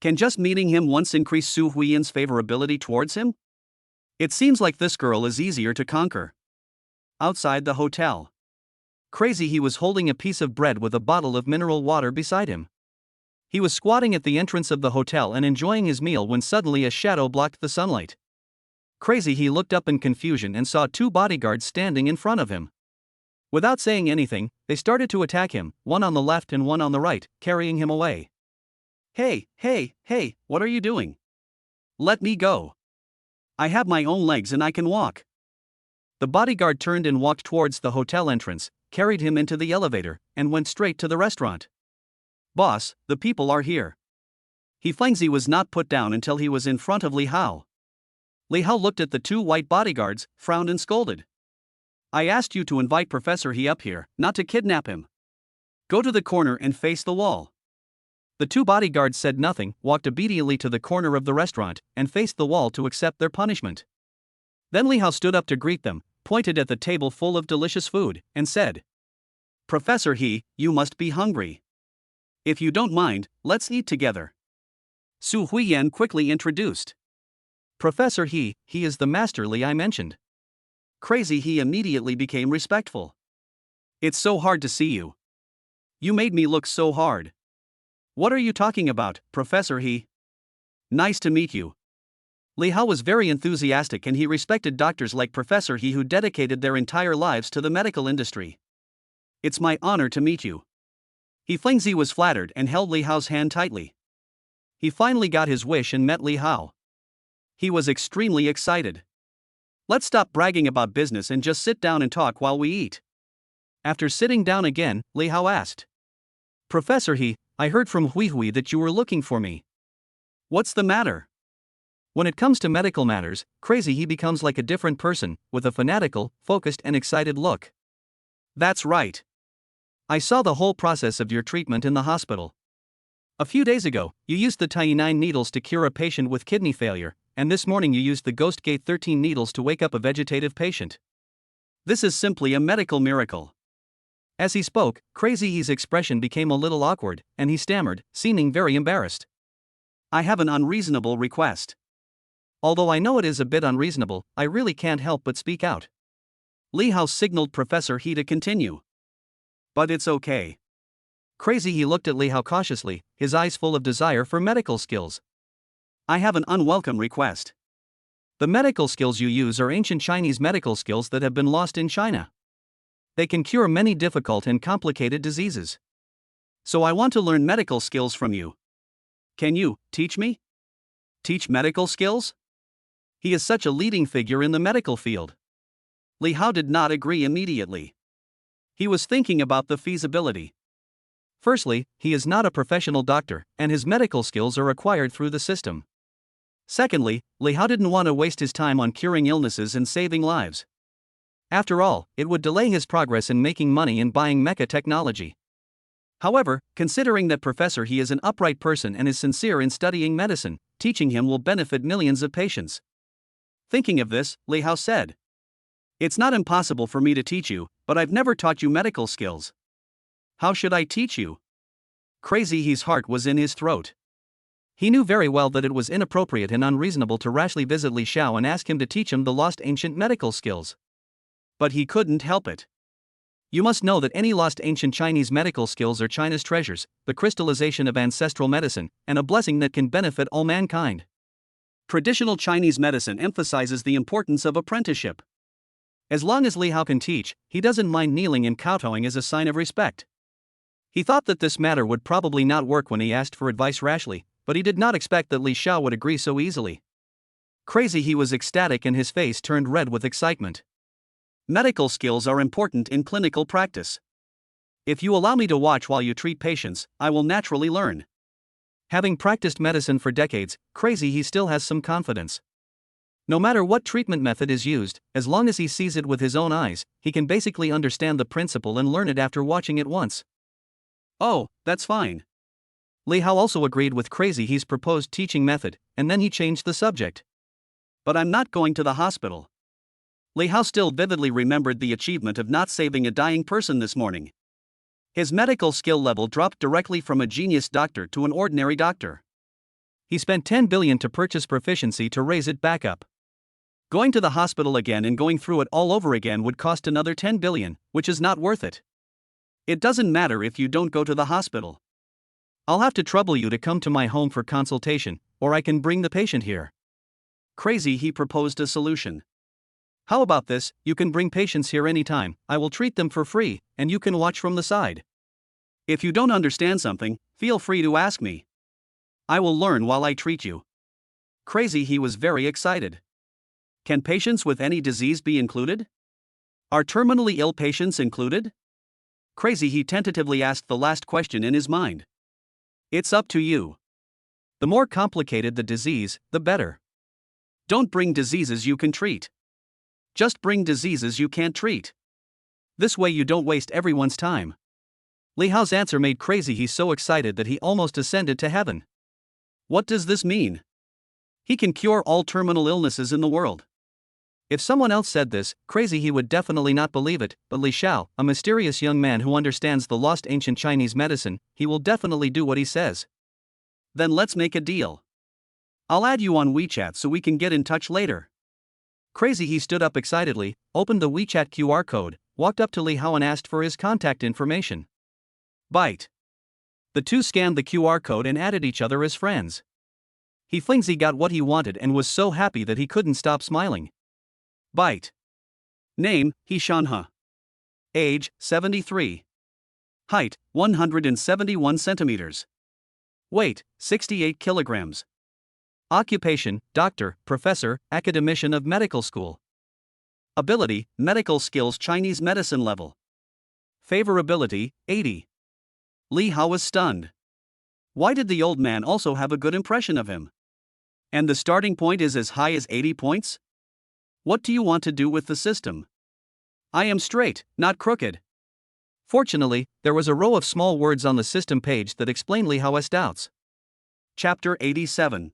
Can just meeting him once increase Su Huiyan's favorability towards him? It seems like this girl is easier to conquer. outside the hotel. Crazy he was holding a piece of bread with a bottle of mineral water beside him. He was squatting at the entrance of the hotel and enjoying his meal when suddenly a shadow blocked the sunlight. Crazy he looked up in confusion and saw two bodyguards standing in front of him. Without saying anything, they started to attack him, one on the left and one on the right, carrying him away. Hey, what are you doing? Let me go. I have my own legs and I can walk. The bodyguard turned and walked towards the hotel entrance, carried him into the elevator, and went straight to the restaurant. Boss, the people are here. He was not put down until he was in front of Li Hao. Li Hao looked at the two white bodyguards, frowned and scolded. I asked you to invite Professor He up here, not to kidnap him. Go to the corner and face the wall. The two bodyguards said nothing, walked obediently to the corner of the restaurant, and faced the wall to accept their punishment. Then Li Hao stood up to greet them, pointed at the table full of delicious food, and said, Professor He, you must be hungry. If you don't mind, let's eat together. Su Huiyan quickly introduced. Professor He is the master Li I mentioned. Crazy He immediately became respectful. It's so hard to see you. You made me look so hard. What are you talking about, Professor He? Nice to meet you. Li Hao was very enthusiastic and he respected doctors like Professor He who dedicated their entire lives to the medical industry. It's my honor to meet you. He was flattered and held Li Hao's hand tightly. He finally got his wish and met Li Hao. He was extremely excited. Let's stop bragging about business and just sit down and talk while we eat. After sitting down again, Li Hao asked. Professor He, I heard from Hui that you were looking for me. What's the matter? When it comes to medical matters, Crazy He becomes like a different person, with a fanatical, focused and excited look. That's right. I saw the whole process of your treatment in the hospital. A few days ago, you used the Tye9 needles to cure a patient with kidney failure, and this morning you used the Ghost Gate 13 needles to wake up a vegetative patient. This is simply a medical miracle. As he spoke, Crazy He's expression became a little awkward, and he stammered, seeming very embarrassed. I have an unreasonable request. Although I know it is a bit unreasonable, I really can't help but speak out. Li Hao signaled Professor He to continue. But it's okay. Crazy He looked at Li Hao cautiously, his eyes full of desire for medical skills. I have an unwelcome request. The medical skills you use are ancient Chinese medical skills that have been lost in China. They can cure many difficult and complicated diseases. So I want to learn medical skills from you. Can you teach me? Teach medical skills? He is such a leading figure in the medical field. Li Hao did not agree immediately. He was thinking about the feasibility. Firstly, he is not a professional doctor, and his medical skills are acquired through the system. Secondly, Li Hao didn't want to waste his time on curing illnesses and saving lives. After all, it would delay his progress in making money and buying mecha technology. However, considering that Professor He is an upright person and is sincere in studying medicine, teaching him will benefit millions of patients. Thinking of this, Li Hao said, It's not impossible for me to teach you, but I've never taught you medical skills. How should I teach you? Crazy He's heart was in his throat. He knew very well that it was inappropriate and unreasonable to rashly visit Li Xiao and ask him to teach him the lost ancient medical skills. But he couldn't help it. You must know that any lost ancient Chinese medical skills are China's treasures, the crystallization of ancestral medicine, and a blessing that can benefit all mankind. Traditional Chinese medicine emphasizes the importance of apprenticeship. As long as Li Hao can teach, he doesn't mind kneeling and kowtowing as a sign of respect. He thought that this matter would probably not work when he asked for advice rashly, but he did not expect that Li Xiao would agree so easily. Crazy He was ecstatic and his face turned red with excitement. Medical skills are important in clinical practice. If you allow me to watch while you treat patients, I will naturally learn. Having practiced medicine for decades, Crazy He still has some confidence. No matter what treatment method is used, as long as he sees it with his own eyes, he can basically understand the principle and learn it after watching it once. Oh, that's fine. Li Hao also agreed with Crazy He's proposed teaching method, and then he changed the subject. But I'm not going to the hospital. Li Hao still vividly remembered the achievement of not saving a dying person this morning. His medical skill level dropped directly from a genius doctor to an ordinary doctor. He spent 10 billion to purchase proficiency to raise it back up. Going to the hospital again and going through it all over again would cost another 10 billion, which is not worth it. It doesn't matter if you don't go to the hospital. I'll have to trouble you to come to my home for consultation, or I can bring the patient here. Crazy, he proposed a solution. How about this? You can bring patients here anytime, I will treat them for free, and you can watch from the side. If you don't understand something, feel free to ask me. I will learn while I treat you. Crazy, he was very excited. Can patients with any disease be included? Are terminally ill patients included? Crazy, he tentatively asked the last question in his mind. It's up to you. The more complicated the disease, the better. Don't bring diseases you can treat. Just bring diseases you can't treat. This way you don't waste everyone's time. Li Hao's answer made Crazy he so excited that he almost ascended to heaven. What does this mean? He can cure all terminal illnesses in the world. If someone else said this, Crazy, he would definitely not believe it, but Li Xiao, a mysterious young man who understands the lost ancient Chinese medicine, he will definitely do what he says. Then let's make a deal. I'll add you on WeChat so we can get in touch later. Crazy, he stood up excitedly, opened the WeChat QR code, walked up to Li Hao and asked for his contact information. Bite. The two scanned the QR code and added each other as friends. He got what he wanted and was so happy that he couldn't stop smiling. Bite. Name, He Shanhe. Age, 73. Height, 171 centimeters. Weight, 68 kilograms. Occupation, doctor, professor, academician of medical school. Ability, medical skills Chinese medicine level. Favorability, 80. Li Hao was stunned. Why did the old man also have a good impression of him? And the starting point is as high as 80 points? What do you want to do with the system? I am straight, not crooked. Fortunately, there was a row of small words on the system page that explained Li Hao's doubts. Chapter 87.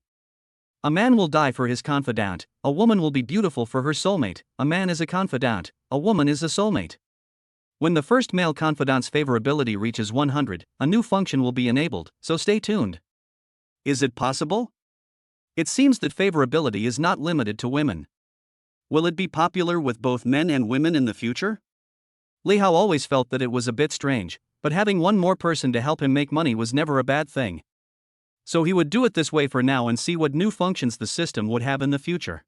A man will die for his confidant, a woman will be beautiful for her soulmate, a man is a confidant, a woman is a soulmate. When the first male confidant's favorability reaches 100, a new function will be enabled, so stay tuned. Is it possible? It seems that favorability is not limited to women. Will it be popular with both men and women in the future? Li Hao always felt that it was a bit strange, but having one more person to help him make money was never a bad thing. So he would do it this way for now and see what new functions the system would have in the future.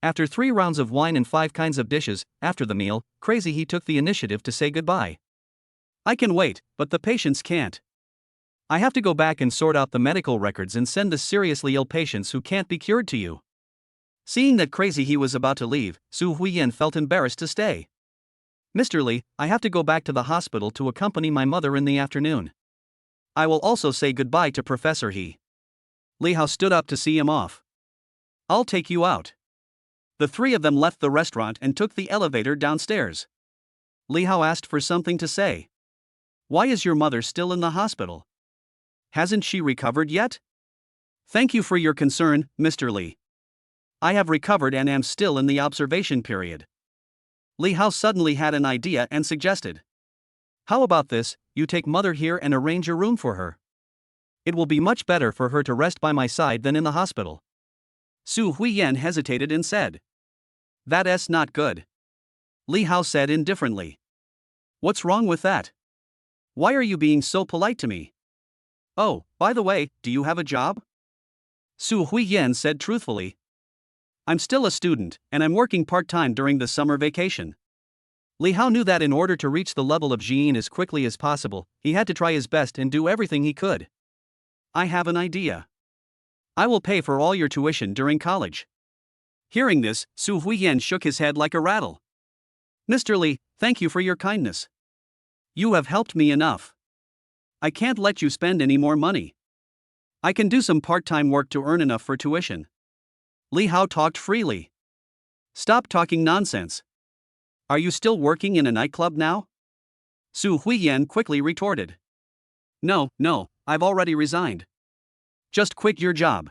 After 3 rounds of wine and 5 kinds of dishes, after the meal, Crazy, he took the initiative to say goodbye. I can wait, but the patients can't. I have to go back and sort out the medical records and send the seriously ill patients who can't be cured to you. Seeing that Crazy he was about to leave, Su Huiyan felt embarrassed to stay. Mr. Li, I have to go back to the hospital to accompany my mother in the afternoon. I will also say goodbye to Professor He. Li Hao stood up to see him off. I'll take you out. The 3 of them left the restaurant and took the elevator downstairs. Li Hao asked for something to say. Why is your mother still in the hospital? Hasn't she recovered yet? Thank you for your concern, Mr. Li. I have recovered and am still in the observation period. Li Hao suddenly had an idea and suggested. How about this, you take mother here and arrange a room for her. It will be much better for her to rest by my side than in the hospital. Su Huiyan hesitated and said. That's not good. Li Hao said indifferently. What's wrong with that? Why are you being so polite to me? Oh, by the way, do you have a job? Su Huiyan said truthfully. I'm still a student, and I'm working part-time during the summer vacation. Li Hao knew that in order to reach the level of Jian as quickly as possible, he had to try his best and do everything he could. I have an idea. I will pay for all your tuition during college. Hearing this, Su Huiyan shook his head like a rattle. Mr. Li, thank you for your kindness. You have helped me enough. I can't let you spend any more money. I can do some part-time work to earn enough for tuition. Li Hao talked freely. Stop talking nonsense. Are you still working in a nightclub now? Su Huiyan quickly retorted. No, I've already resigned. Just quit your job.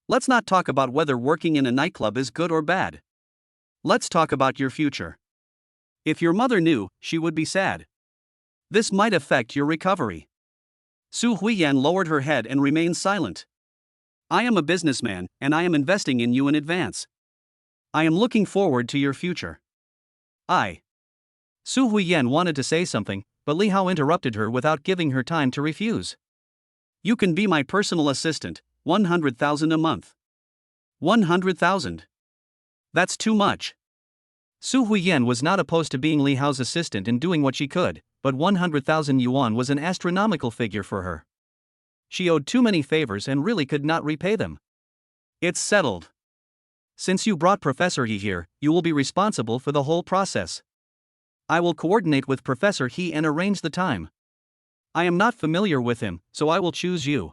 Let's not talk about whether working in a nightclub is good or bad. Let's talk about your future. If your mother knew, she would be sad. This might affect your recovery. Su Huiyan lowered her head and remained silent. I am a businessman, and I am investing in you in advance. I am looking forward to your future. Su Huiyan wanted to say something, but Li Hao interrupted her without giving her time to refuse. You can be my personal assistant, 100,000 a month. 100,000. That's too much. Su Huiyan was not opposed to being Li Hao's assistant and doing what she could, but 100,000 yuan was an astronomical figure for her. She owed too many favors and really could not repay them. It's settled. Since you brought Professor He here, you will be responsible for the whole process. I will coordinate with Professor He and arrange the time. I am not familiar with him, so I will choose you.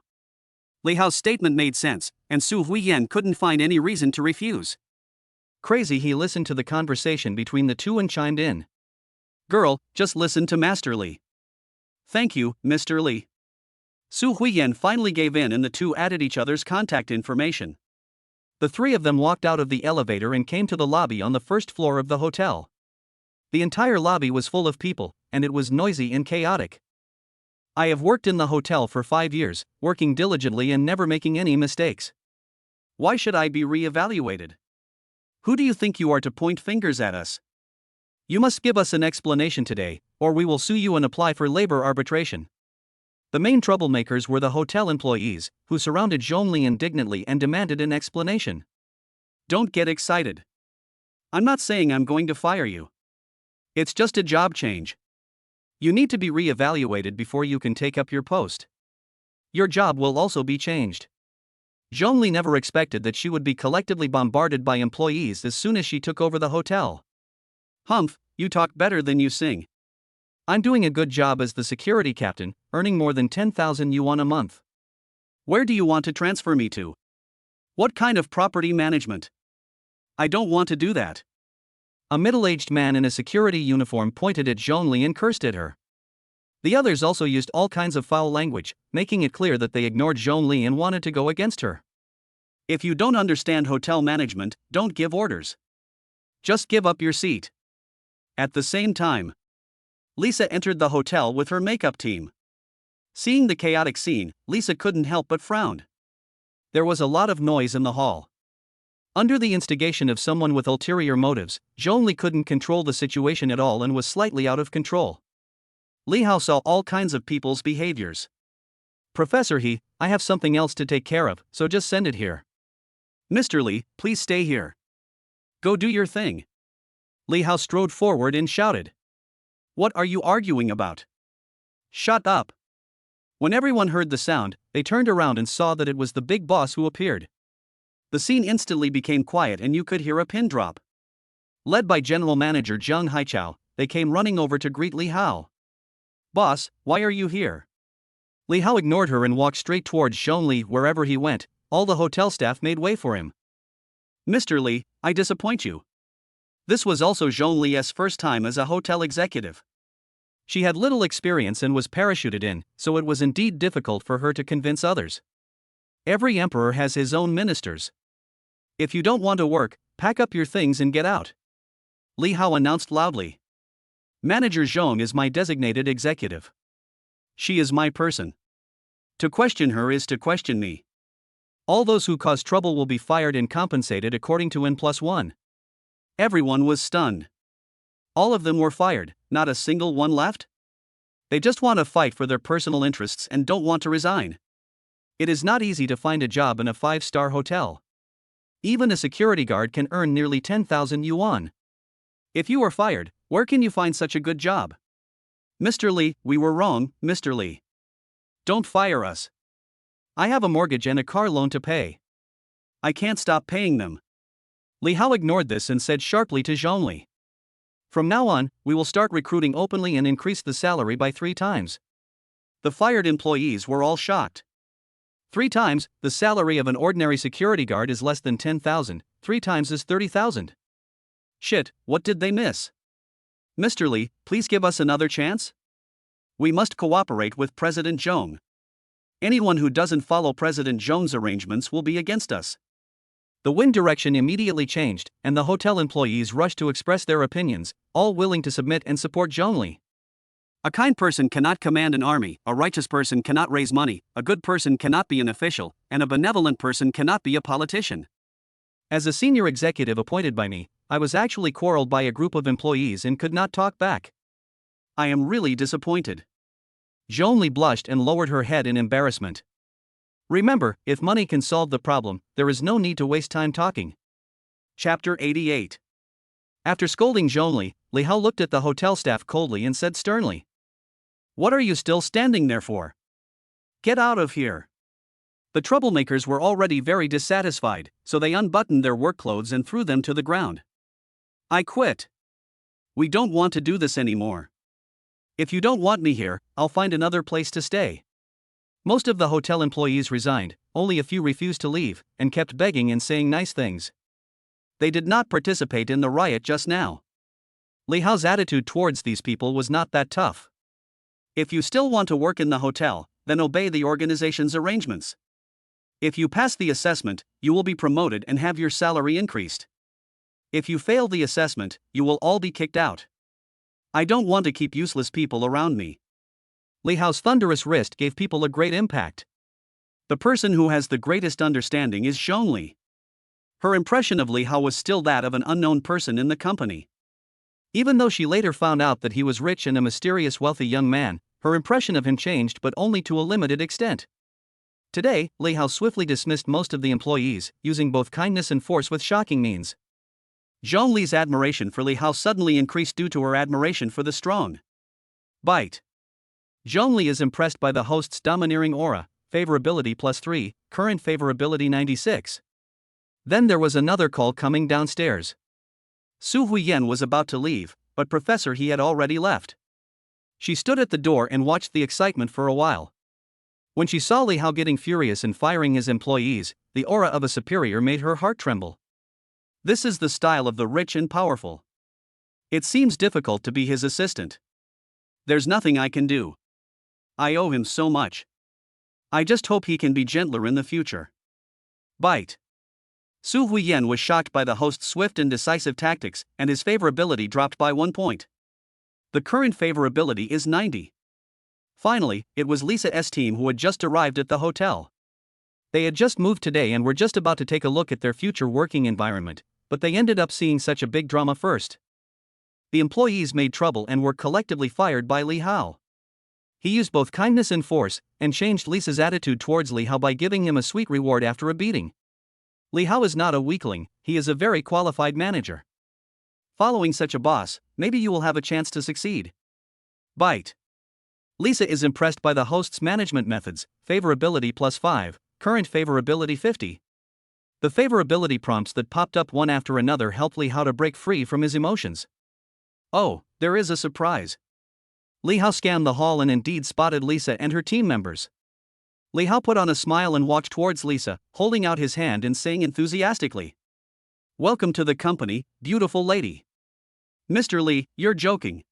Li Hao's statement made sense, and Su Huiyan couldn't find any reason to refuse. Crazy, he listened to the conversation between the two and chimed in. Girl, just listen to Master Li. Thank you, Mr. Li. Su Huiyan finally gave in and the two added each other's contact information. The three of them walked out of the elevator and came to the lobby on the first floor of the hotel. The entire lobby was full of people, and it was noisy and chaotic. I have worked in the hotel for 5 years, working diligently and never making any mistakes. Why should I be re-evaluated? Who do you think you are to point fingers at us? You must give us an explanation today, or we will sue you and apply for labor arbitration. The main troublemakers were the hotel employees, who surrounded Zhongli indignantly and demanded an explanation. Don't get excited. I'm not saying I'm going to fire you. It's just a job change. You need to be re-evaluated before you can take up your post. Your job will also be changed. Zhongli never expected that she would be collectively bombarded by employees as soon as she took over the hotel. Humph, you talk better than you sing. I'm doing a good job as the security captain, earning more than 10,000 yuan a month. Where do you want to transfer me to? What kind of property management? I don't want to do that. A middle-aged man in a security uniform pointed at Zhongli and cursed at her. The others also used all kinds of foul language, making it clear that they ignored Zhongli and wanted to go against her. If you don't understand hotel management, don't give orders. Just give up your seat. At the same time, Lisa entered the hotel with her makeup team. Seeing the chaotic scene, Lisa couldn't help but frown. There was a lot of noise in the hall. Under the instigation of someone with ulterior motives, Zhongli couldn't control the situation at all and was slightly out of control. Li Hao saw all kinds of people's behaviors. Professor He, I have something else to take care of, so just send it here. Mr. Li, please stay here. Go do your thing. Li Hao strode forward and shouted. What are you arguing about? Shut up. When everyone heard the sound, they turned around and saw that it was the big boss who appeared. The scene instantly became quiet and you could hear a pin drop. Led by General Manager Zheng Haichao, they came running over to greet Li Hao. Boss, why are you here? Li Hao ignored her and walked straight towards Zhongli. Wherever he went, all the hotel staff made way for him. Mr. Li, I disappoint you. This was also Zhongli's first time as a hotel executive. She had little experience and was parachuted in, so it was indeed difficult for her to convince others. Every emperor has his own ministers. If you don't want to work, pack up your things and get out. Li Hao announced loudly. Manager Zhong is my designated executive. She is my person. To question her is to question me. All those who cause trouble will be fired and compensated according to N+1. Everyone was stunned. All of them were fired, not a single one left? They just want to fight for their personal interests and don't want to resign. It is not easy to find a job in a 5-star hotel. Even a security guard can earn nearly 10,000 yuan. If you are fired, where can you find such a good job? Mr. Li, we were wrong, Mr. Li. Don't fire us. I have a mortgage and a car loan to pay. I can't stop paying them. Li Hao ignored this and said sharply to Zhongli. From now on, we will start recruiting openly and increase the salary by 3 times. The fired employees were all shocked. 3 times, the salary of an ordinary security guard is less than 10,000, 3 times is 30,000. Shit, what did they miss? Mr. Li, please give us another chance? We must cooperate with President Zhong. Anyone who doesn't follow President Zhong's arrangements will be against us. The wind direction immediately changed, and the hotel employees rushed to express their opinions, all willing to submit and support Zhongli. A kind person cannot command an army, a righteous person cannot raise money, a good person cannot be an official, and a benevolent person cannot be a politician. As a senior executive appointed by me, I was actually quarreled by a group of employees and could not talk back. I am really disappointed. Zhongli blushed and lowered her head in embarrassment. Remember, if money can solve the problem, there is no need to waste time talking. Chapter 88. After scolding Zhongli, Li Hao looked at the hotel staff coldly and said sternly, "What are you still standing there for? Get out of here." The troublemakers were already very dissatisfied, so they unbuttoned their work clothes and threw them to the ground. "I quit. We don't want to do this anymore. If you don't want me here, I'll find another place to stay." Most of the hotel employees resigned, only a few refused to leave, and kept begging and saying nice things. They did not participate in the riot just now. Li Hao's attitude towards these people was not that tough. If you still want to work in the hotel, then obey the organization's arrangements. If you pass the assessment, you will be promoted and have your salary increased. If you fail the assessment, you will all be kicked out. I don't want to keep useless people around me. Li Hao's thunderous wrist gave people a great impact. The person who has the greatest understanding is Zhongli. Her impression of Li Hao was still that of an unknown person in the company. Even though she later found out that he was rich and a mysterious wealthy young man, her impression of him changed, but only to a limited extent. Today, Li Hao swiftly dismissed most of the employees, using both kindness and force with shocking means. Zhongli's admiration for Li Hao suddenly increased due to her admiration for the strong. Bite. Zhongli is impressed by the host's domineering aura, favorability +3, current favorability 96. Then there was another call coming downstairs. Su Huiyan was about to leave, but Professor He had already left. She stood at the door and watched the excitement for a while. When she saw Li Hao getting furious and firing his employees, the aura of a superior made her heart tremble. This is the style of the rich and powerful. It seems difficult to be his assistant. There's nothing I can do. I owe him so much. I just hope he can be gentler in the future. Bite. Su Huiyan was shocked by the host's swift and decisive tactics, and his favorability dropped by 1 point. The current favorability is 90. Finally, it was Lisa's team who had just arrived at the hotel. They had just moved today and were just about to take a look at their future working environment, but they ended up seeing such a big drama first. The employees made trouble and were collectively fired by Li Hao. He used both kindness and force, and changed Lisa's attitude towards Li Hao by giving him a sweet reward after a beating. Li Hao is not a weakling, he is a very qualified manager. Following such a boss, maybe you will have a chance to succeed. Bite. Lisa is impressed by the host's management methods, favorability +5, current favorability 50. The favorability prompts that popped up one after another helped Li Hao to break free from his emotions. Oh, there is a surprise. Li Hao scanned the hall and indeed spotted Lisa and her team members. Li Hao put on a smile and walked towards Lisa, holding out his hand and saying enthusiastically, "Welcome to the company, beautiful lady." "Mr. Li, you're joking.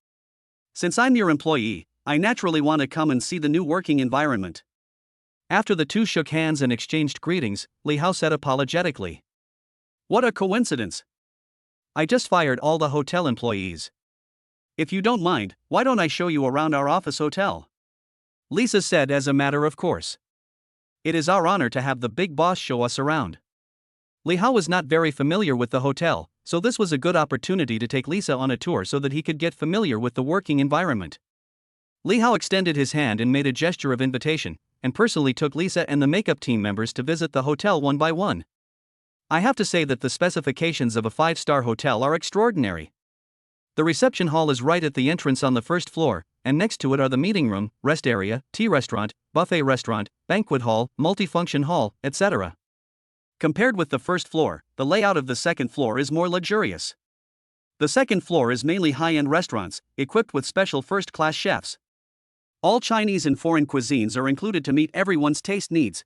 Since I'm your employee, I naturally want to come and see the new working environment." After the two shook hands and exchanged greetings, Li Hao said apologetically, "What a coincidence. I just fired all the hotel employees. If you don't mind, why don't I show you around our office hotel?" Lisa said as a matter of course. "It is our honor to have the big boss show us around." Li Hao was not very familiar with the hotel, so this was a good opportunity to take Lisa on a tour so that he could get familiar with the working environment. Li Hao extended his hand and made a gesture of invitation, and personally took Lisa and the makeup team members to visit the hotel one by one. I have to say that the specifications of a 5-star hotel are extraordinary. The reception hall is right at the entrance on the first floor, and next to it are the meeting room, rest area, tea restaurant, buffet restaurant, banquet hall, multifunction hall, etc. Compared with the first floor, the layout of the second floor is more luxurious. The second floor is mainly high-end restaurants, equipped with special first-class chefs. All Chinese and foreign cuisines are included to meet everyone's taste needs.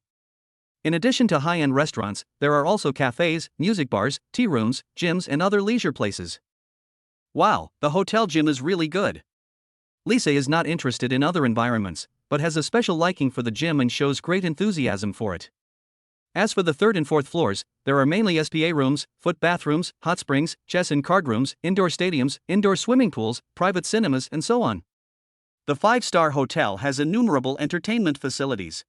In addition to high-end restaurants, there are also cafes, music bars, tea rooms, gyms and other leisure places. Wow, the hotel gym is really good. Lisa is not interested in other environments, but has a special liking for the gym and shows great enthusiasm for it. As for the third and fourth floors, there are mainly SPA rooms, foot bathrooms, hot springs, chess and card rooms, indoor stadiums, indoor swimming pools, private cinemas and so on. The 5-star hotel has innumerable entertainment facilities.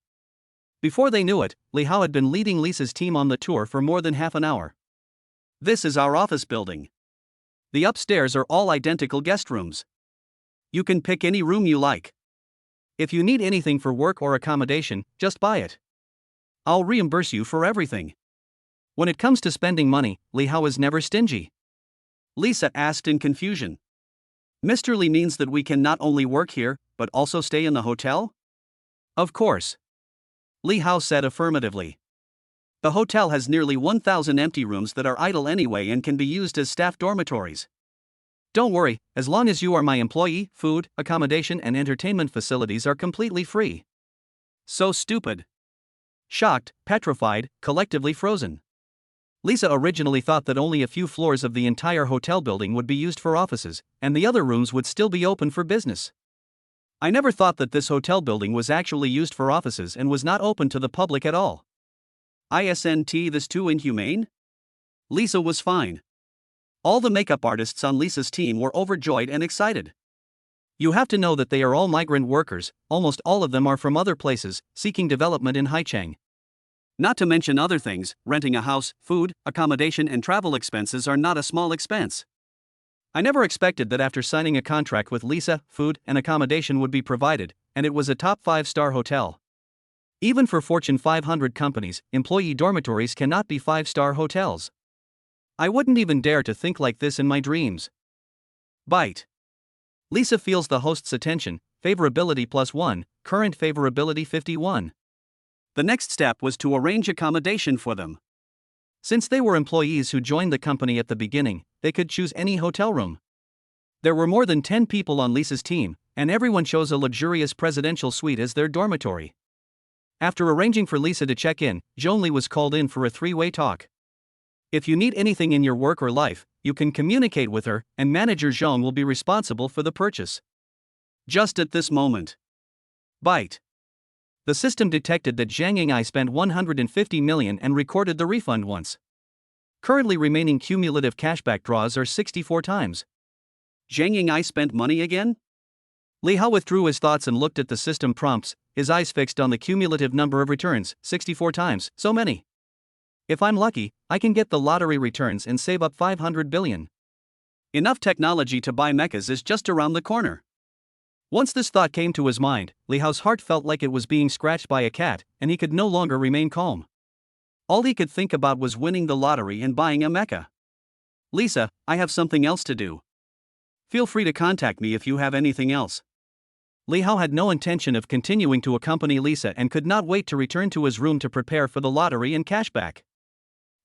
Before they knew it, Li Hao had been leading Lisa's team on the tour for more than half an hour. This is our office building. The upstairs are all identical guest rooms. You can pick any room you like. If you need anything for work or accommodation, just buy it. I'll reimburse you for everything. When it comes to spending money, Li Hao is never stingy. Lisa asked in confusion. Mr. Li means that we can not only work here, but also stay in the hotel? Of course. Li Hao said affirmatively. The hotel has nearly 1,000 empty rooms that are idle anyway and can be used as staff dormitories. Don't worry, as long as you are my employee, food, accommodation and entertainment facilities are completely free. So stupid. Shocked, petrified, collectively frozen. Lisa originally thought that only a few floors of the entire hotel building would be used for offices, and the other rooms would still be open for business. I never thought that this hotel building was actually used for offices and was not open to the public at all. Isn't this too inhumane? Lisa was fine. All the makeup artists on Lisa's team were overjoyed and excited. You have to know that they are all migrant workers, almost all of them are from other places, seeking development in Haicheng. Not to mention other things, renting a house, food, accommodation and travel expenses are not a small expense. I never expected that after signing a contract with Lisa, food and accommodation would be provided, and it was a top 5-star hotel. Even for Fortune 500 companies, employee dormitories cannot be 5-star hotels. I wouldn't even dare to think like this in my dreams. Bite. Lisa feels the host's attention, favorability +1, current favorability 51. The next step was to arrange accommodation for them. Since they were employees who joined the company at the beginning, they could choose any hotel room. There were more than 10 people on Lisa's team, and everyone chose a luxurious presidential suite as their dormitory. After arranging for Lisa to check in, Zhongli was called in for a 3-way talk. If you need anything in your work or life, you can communicate with her, and manager Zhong will be responsible for the purchase. Just at this moment. Bite. The system detected that Zhang Ying'ai spent 150 million and recorded the refund once. Currently remaining cumulative cashback draws are 64 times. Zhang Ying'ai spent money again? Li Hao withdrew his thoughts and looked at the system prompts, his eyes fixed on the cumulative number of returns, 64 times, so many. If I'm lucky, I can get the lottery returns and save up 500 billion. Enough technology to buy mechas is just around the corner. Once this thought came to his mind, Li Hao's heart felt like it was being scratched by a cat, and he could no longer remain calm. All he could think about was winning the lottery and buying a mecha. Lisa, I have something else to do. Feel free to contact me if you have anything else. Li Hao had no intention of continuing to accompany Lisa and could not wait to return to his room to prepare for the lottery and cashback.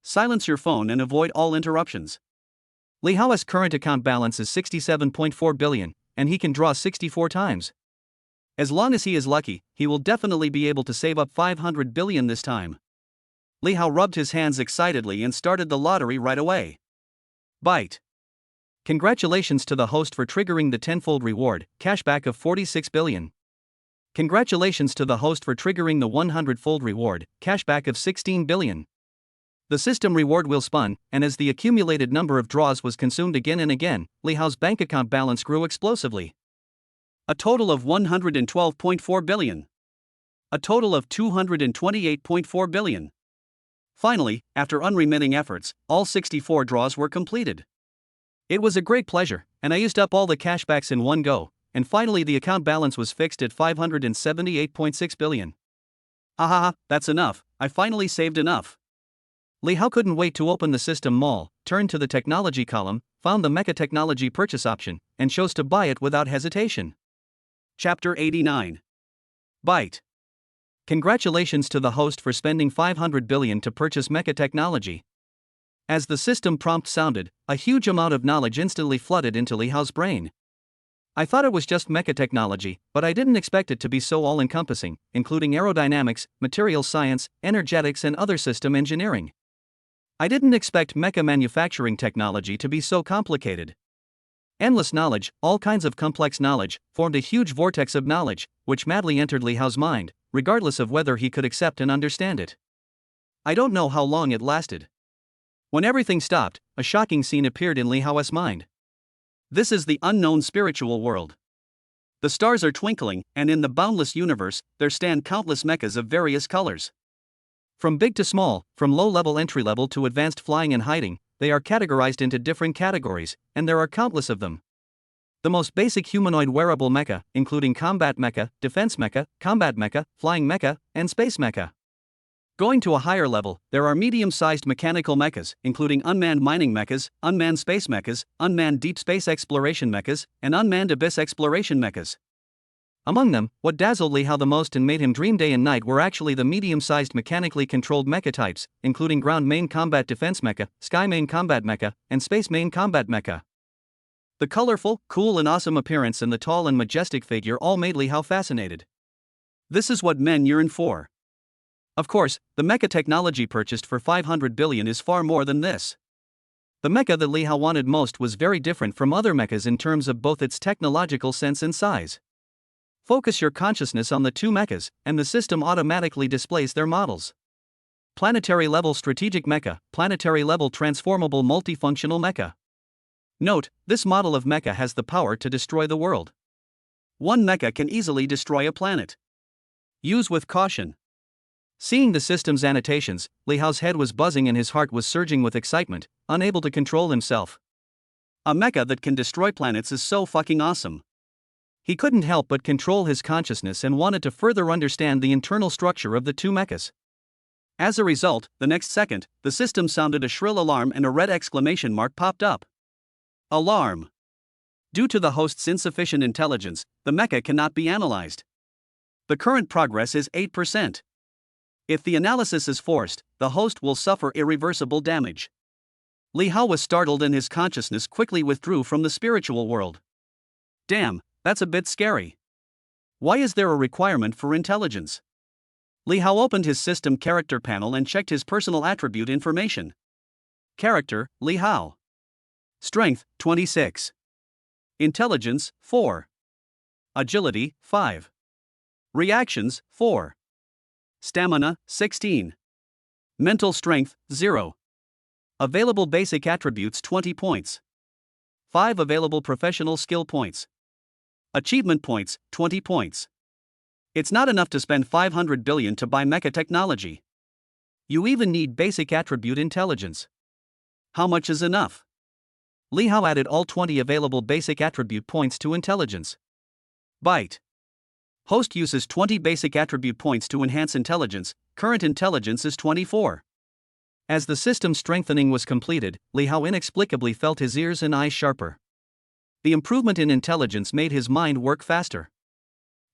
Silence your phone and avoid all interruptions. Li Hao's current account balance is 67.4 billion, and he can draw 64 times. As long as he is lucky, he will definitely be able to save up 500 billion this time. Li Hao rubbed his hands excitedly and started the lottery right away. Bite. Congratulations to the host for triggering the tenfold reward, cashback of 46 billion. Congratulations to the host for triggering the 100-fold reward, cashback of 16 billion. The system reward wheel spun, and as the accumulated number of draws was consumed again and again, Li Hao's bank account balance grew explosively. A total of 112.4 billion. A total of 228.4 billion. Finally, after unremitting efforts, all 64 draws were completed. It was a great pleasure, and I used up all the cashbacks in one go, and finally the account balance was fixed at 578.6 billion. Ahaha, that's enough, I finally saved enough. Li Hao couldn't wait to open the system mall, turned to the technology column, found the mecha technology purchase option, and chose to buy it without hesitation. Chapter 89. Bite. Congratulations to the host for spending 500 billion to purchase mecha technology. As the system prompt sounded, a huge amount of knowledge instantly flooded into Li Hao's brain. I thought it was just mecha technology, but I didn't expect it to be so all-encompassing, including aerodynamics, materials science, energetics and other system engineering. I didn't expect mecha manufacturing technology to be so complicated. Endless knowledge, all kinds of complex knowledge, formed a huge vortex of knowledge, which madly entered Li Hao's mind, regardless of whether he could accept and understand it. I don't know how long it lasted. When everything stopped, a shocking scene appeared in Li Hao's mind. This is the unknown spiritual world. The stars are twinkling, and in the boundless universe, there stand countless mechas of various colors. From big to small, from low-level entry-level to advanced flying and hiding, they are categorized into different categories, and there are countless of them. The most basic humanoid wearable mecha, including combat mecha, defense mecha, combat mecha, flying mecha, and space mecha. Going to a higher level, there are medium-sized mechanical mechas, including unmanned mining mechas, unmanned space mechas, unmanned deep space exploration mechas, and unmanned abyss exploration mechas. Among them, what dazzled Li Hao the most and made him dream day and night were actually the medium-sized mechanically controlled mecha types, including ground main combat defense mecha, sky main combat mecha, and space main combat mecha. The colorful, cool and awesome appearance and the tall and majestic figure all made Li Hao fascinated. This is what men yearn for. Of course, the mecha technology purchased for 500 billion is far more than this. The mecha that Li Hao wanted most was very different from other mechas in terms of both its technological sense and size. Focus your consciousness on the two mechas, and the system automatically displays their models. Planetary level strategic mecha, planetary level transformable multifunctional mecha. Note, this model of mecha has the power to destroy the world. One mecha can easily destroy a planet. Use with caution. Seeing the system's annotations, Li Hao's head was buzzing and his heart was surging with excitement, unable to control himself. A mecha that can destroy planets is so fucking awesome. He couldn't help but control his consciousness and wanted to further understand the internal structure of the two mechas. As a result, the next second, the system sounded a shrill alarm and a red exclamation mark popped up. Alarm! Due to the host's insufficient intelligence, the mecha cannot be analyzed. The current progress is 8%. If the analysis is forced, the host will suffer irreversible damage. Li Hao was startled and his consciousness quickly withdrew from the spiritual world. Damn, that's a bit scary. Why is there a requirement for intelligence? Li Hao opened his system character panel and checked his personal attribute information. Character, Li Hao. Strength, 26. Intelligence, 4. Agility, 5. Reactions, 4. Stamina, 16. Mental strength, 0. Available basic attributes 20 points. 5 available professional skill points. Achievement points, 20 points. It's not enough to spend 500 billion to buy mecha technology. You even need basic attribute intelligence. How much is enough? Li Hao added all 20 available basic attribute points to intelligence. Byte. Host uses 20 basic attribute points to enhance intelligence, current intelligence is 24. As the system strengthening was completed, Li Hao inexplicably felt his ears and eyes sharper. The improvement in intelligence made his mind work faster.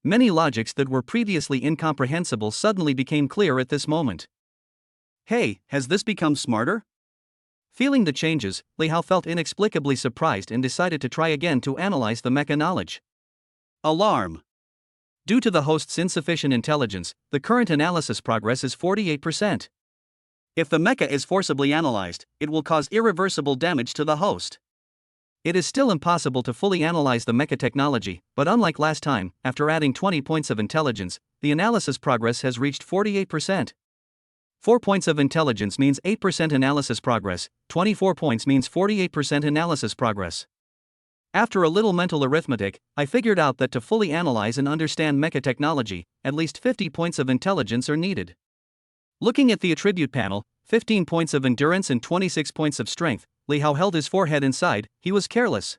Many logics that were previously incomprehensible suddenly became clear at this moment. Hey, has this become smarter? Feeling the changes, Li Hao felt inexplicably surprised and decided to try again to analyze the mecha knowledge. Alarm! Due to the host's insufficient intelligence, the current analysis progress is 48%. If the mecha is forcibly analyzed, it will cause irreversible damage to the host. It is still impossible to fully analyze the mecha technology, but unlike last time, after adding 20 points of intelligence, the analysis progress has reached 48%. 4 points of intelligence means 8% analysis progress, 24 points means 48% analysis progress. After a little mental arithmetic, I figured out that to fully analyze and understand mecha technology, at least 50 points of intelligence are needed. Looking at the attribute panel, 15 points of endurance and 26 points of strength, Li Hao held his forehead inside, he was careless.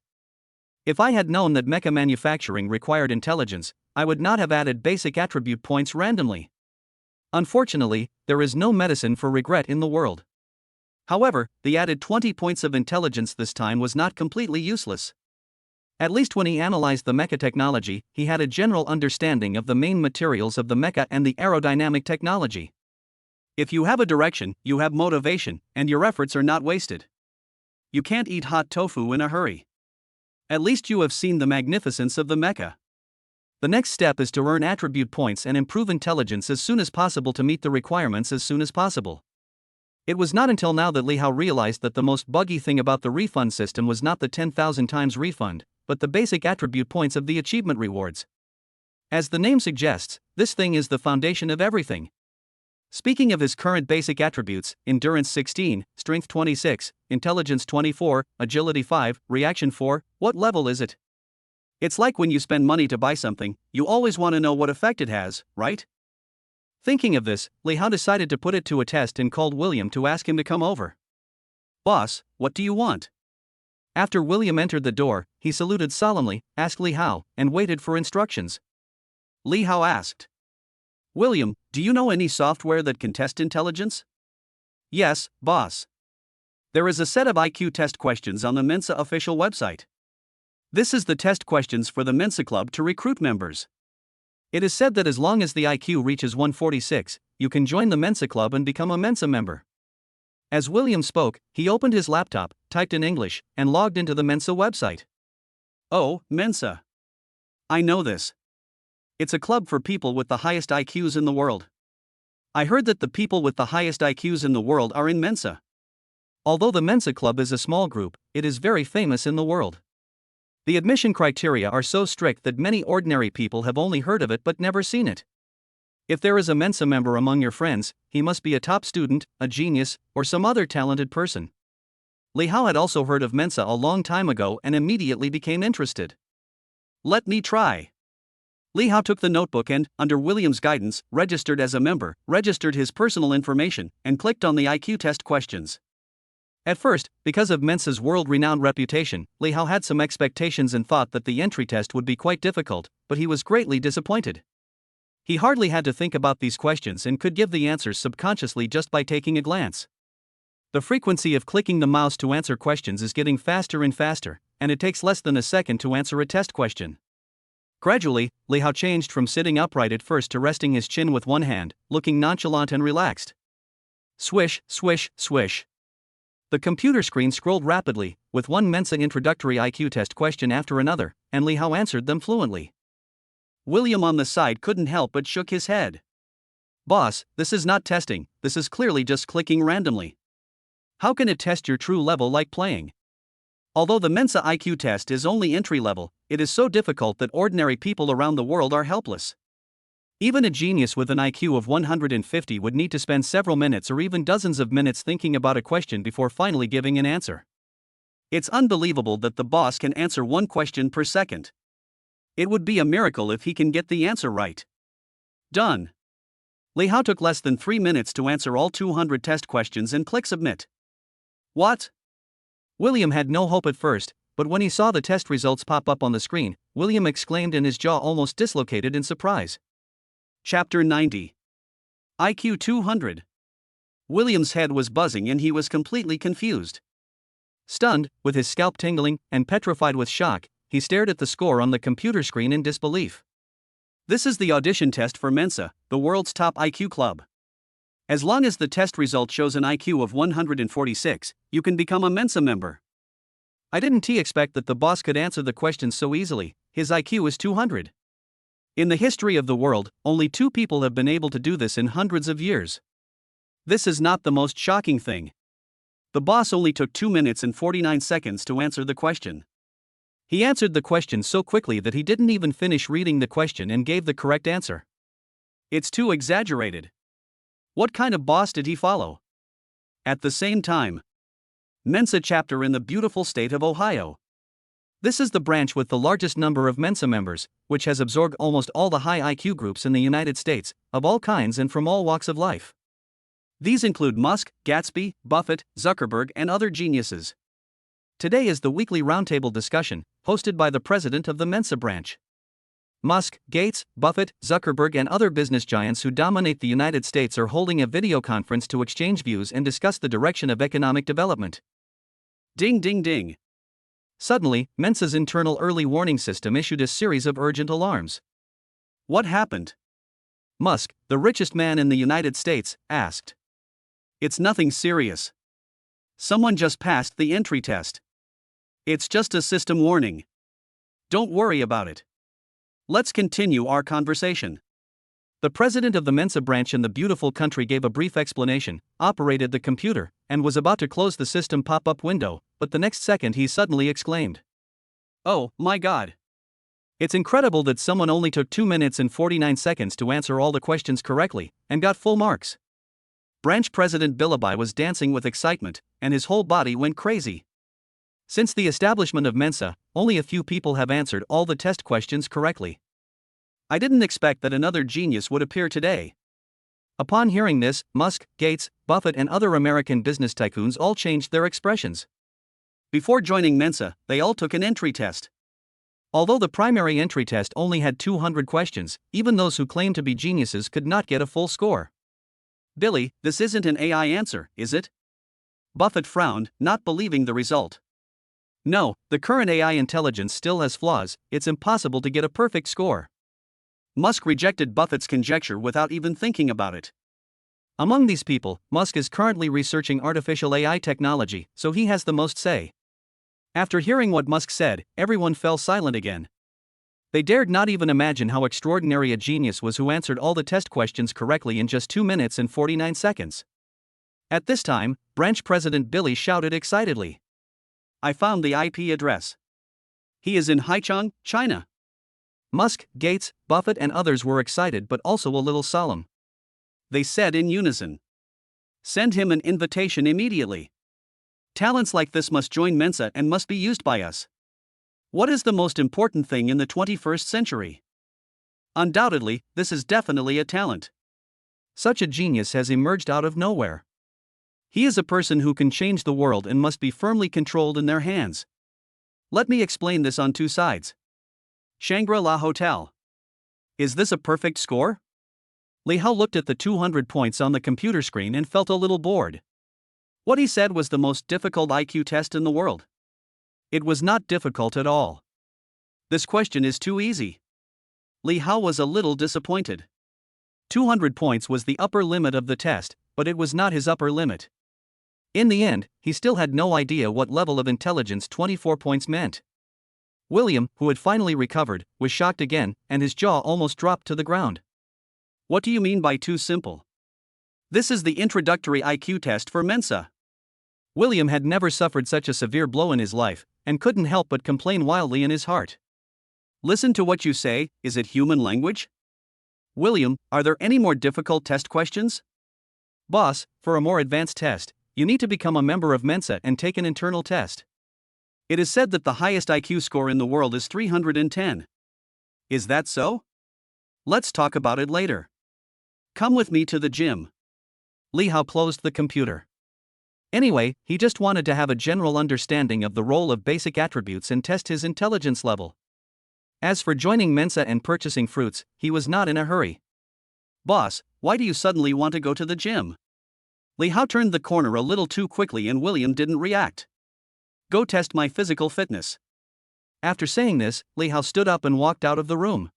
If I had known that mecha manufacturing required intelligence, I would not have added basic attribute points randomly. Unfortunately, there is no medicine for regret in the world. However, the added 20 points of intelligence this time was not completely useless. At least when he analyzed the mecha technology, he had a general understanding of the main materials of the mecha and the aerodynamic technology. If you have a direction, you have motivation, and your efforts are not wasted. You can't eat hot tofu in a hurry. At least you have seen the magnificence of the mecha. The next step is to earn attribute points and improve intelligence as soon as possible to meet the requirements as soon as possible. It was not until now that Li Hao realized that the most buggy thing about the refund system was not the 10,000 times refund, but the basic attribute points of the achievement rewards. As the name suggests, this thing is the foundation of everything. Speaking of his current basic attributes, endurance 16, strength 26, intelligence 24, agility 5, reaction 4, what level is it? It's like when you spend money to buy something, you always want to know what effect it has, right? Thinking of this, Li Hao decided to put it to a test and called William to ask him to come over. "Boss, what do you want?" After William entered the door, he saluted solemnly, asked Li Hao, and waited for instructions. Li Hao asked, "William, do you know any software that can test intelligence?" "Yes, boss. There is a set of IQ test questions on the Mensa official website. This is the test questions for the Mensa Club to recruit members. It is said that as long as the IQ reaches 146, you can join the Mensa Club and become a Mensa member." As William spoke, he opened his laptop, typed in English, and logged into the Mensa website. "Oh, Mensa. I know this. It's a club for people with the highest IQs in the world. I heard that the people with the highest IQs in the world are in Mensa. Although the Mensa Club is a small group, it is very famous in the world. The admission criteria are so strict that many ordinary people have only heard of it but never seen it. If there is a Mensa member among your friends, he must be a top student, a genius, or some other talented person." Li Hao had also heard of Mensa a long time ago and immediately became interested. "Let me try." Li Hao took the notebook and, under William's guidance, registered as a member, registered his personal information, and clicked on the IQ test questions. At first, because of Mensa's world-renowned reputation, Li Hao had some expectations and thought that the entry test would be quite difficult, but he was greatly disappointed. He hardly had to think about these questions and could give the answers subconsciously just by taking a glance. The frequency of clicking the mouse to answer questions is getting faster and faster, and it takes less than a second to answer a test question. Gradually, Li Hao changed from sitting upright at first to resting his chin with one hand, looking nonchalant and relaxed. Swish, swish, swish. The computer screen scrolled rapidly, with one Mensa introductory IQ test question after another, and Li Hao answered them fluently. William on the side couldn't help but shook his head. "Boss, this is not testing, this is clearly just clicking randomly. How can it test your true level like playing? Although the Mensa IQ test is only entry level, it is so difficult that ordinary people around the world are helpless. Even a genius with an IQ of 150 would need to spend several minutes or even dozens of minutes thinking about a question before finally giving an answer. It's unbelievable that the boss can answer one question per second. It would be a miracle if he can get the answer right." Done. Li Hao took less than 3 minutes to answer all 200 test questions and click submit. What? William had no hope at first, but when he saw the test results pop up on the screen, William exclaimed and his jaw almost dislocated in surprise. Chapter 90. IQ 200. William's head was buzzing and he was completely confused. Stunned, with his scalp tingling, and petrified with shock, he stared at the score on the computer screen in disbelief. This is the audition test for Mensa, the world's top IQ club. As long as the test result shows an IQ of 146, you can become a Mensa member. I didn't expect that the boss could answer the questions so easily. His IQ is 200. In the history of the world, only 2 people have been able to do this in hundreds of years. This is not the most shocking thing. The boss only took 2 minutes and 49 seconds to answer the question. He answered the question so quickly that he didn't even finish reading the question and gave the correct answer. It's too exaggerated. What kind of boss did he follow? At the same time, Mensa chapter in the beautiful state of Ohio. This is the branch with the largest number of Mensa members, which has absorbed almost all the high IQ groups in the United States, of all kinds and from all walks of life. These include Musk, Gatsby, Buffett, Zuckerberg, and other geniuses. Today is the weekly roundtable discussion, hosted by the president of the Mensa branch. Musk, Gates, Buffett, Zuckerberg, and other business giants who dominate the United States are holding a video conference to exchange views and discuss the direction of economic development. Ding ding ding. Suddenly, Mensa's internal early warning system issued a series of urgent alarms. What happened? Musk, the richest man in the United States, asked. It's nothing serious. Someone just passed the entry test. It's just a system warning. Don't worry about it. Let's continue our conversation. The president of the Mensa branch in the beautiful country gave a brief explanation, operated the computer, and was about to close the system pop-up window, but the next second he suddenly exclaimed. Oh, my God. It's incredible that someone only took 2 minutes and 49 seconds to answer all the questions correctly, and got full marks. Branch President Billaby was dancing with excitement, and his whole body went crazy. Since the establishment of Mensa, only a few people have answered all the test questions correctly. I didn't expect that another genius would appear today. Upon hearing this, Musk, Gates, Buffett, and other American business tycoons all changed their expressions. Before joining Mensa, they all took an entry test. Although the primary entry test only had 200 questions, even those who claimed to be geniuses could not get a full score. "Billy, this isn't an AI answer, is it?" Buffett frowned, not believing the result. "No, the current AI intelligence still has flaws, it's impossible to get a perfect score." Musk rejected Buffett's conjecture without even thinking about it. Among these people, Musk is currently researching artificial AI technology, so he has the most say. After hearing what Musk said, everyone fell silent again. They dared not even imagine how extraordinary a genius was who answered all the test questions correctly in just 2 minutes and 49 seconds. At this time, branch president Billy shouted excitedly, "I found the IP address. He is in Haichang, China." Musk, Gates, Buffett, and others were excited but also a little solemn. They said in unison, "Send him an invitation immediately. Talents like this must join Mensa and must be used by us. What is the most important thing in the 21st century? Undoubtedly, this is definitely a talent. Such a genius has emerged out of nowhere. He is a person who can change the world and must be firmly controlled in their hands. Let me explain this on 2 sides. Shangri-La Hotel. Is this a perfect score?" Li Hao looked at the 200 points on the computer screen and felt a little bored. What he said was the most difficult IQ test in the world. It was not difficult at all. This question is too easy. Li Hao was a little disappointed. 200 points was the upper limit of the test, but it was not his upper limit. In the end, he still had no idea what level of intelligence 24 points meant. William, who had finally recovered, was shocked again, and his jaw almost dropped to the ground. "What do you mean by too simple? This is the introductory IQ test for Mensa." William had never suffered such a severe blow in his life, and couldn't help but complain wildly in his heart. "Listen to what you say, is it human language? William, are there any more difficult test questions?" "Boss, for a more advanced test, you need to become a member of Mensa and take an internal test. It is said that the highest IQ score in the world is 310. Is that so? Let's talk about it later. Come with me to the gym." Li Hao closed the computer. Anyway, he just wanted to have a general understanding of the role of basic attributes and test his intelligence level. As for joining Mensa and purchasing fruits, he was not in a hurry. "Boss, why do you suddenly want to go to the gym?" Li Hao turned the corner a little too quickly and William didn't react. "Go test my physical fitness." After saying this, Li Hao stood up and walked out of the room.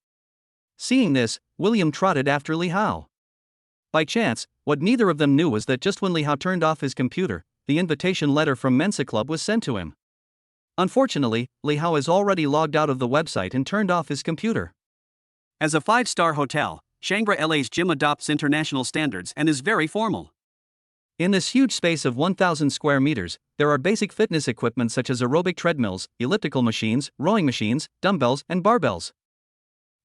Seeing this, William trotted after Li Hao. By chance, what neither of them knew was that just when Li Hao turned off his computer, the invitation letter from Mensa Club was sent to him. Unfortunately, Li Hao has already logged out of the website and turned off his computer. As a 5-star hotel, Shangri-La's gym adopts international standards and is very formal. In this huge space of 1,000 square meters, there are basic fitness equipment such as aerobic treadmills, elliptical machines, rowing machines, dumbbells, and barbells.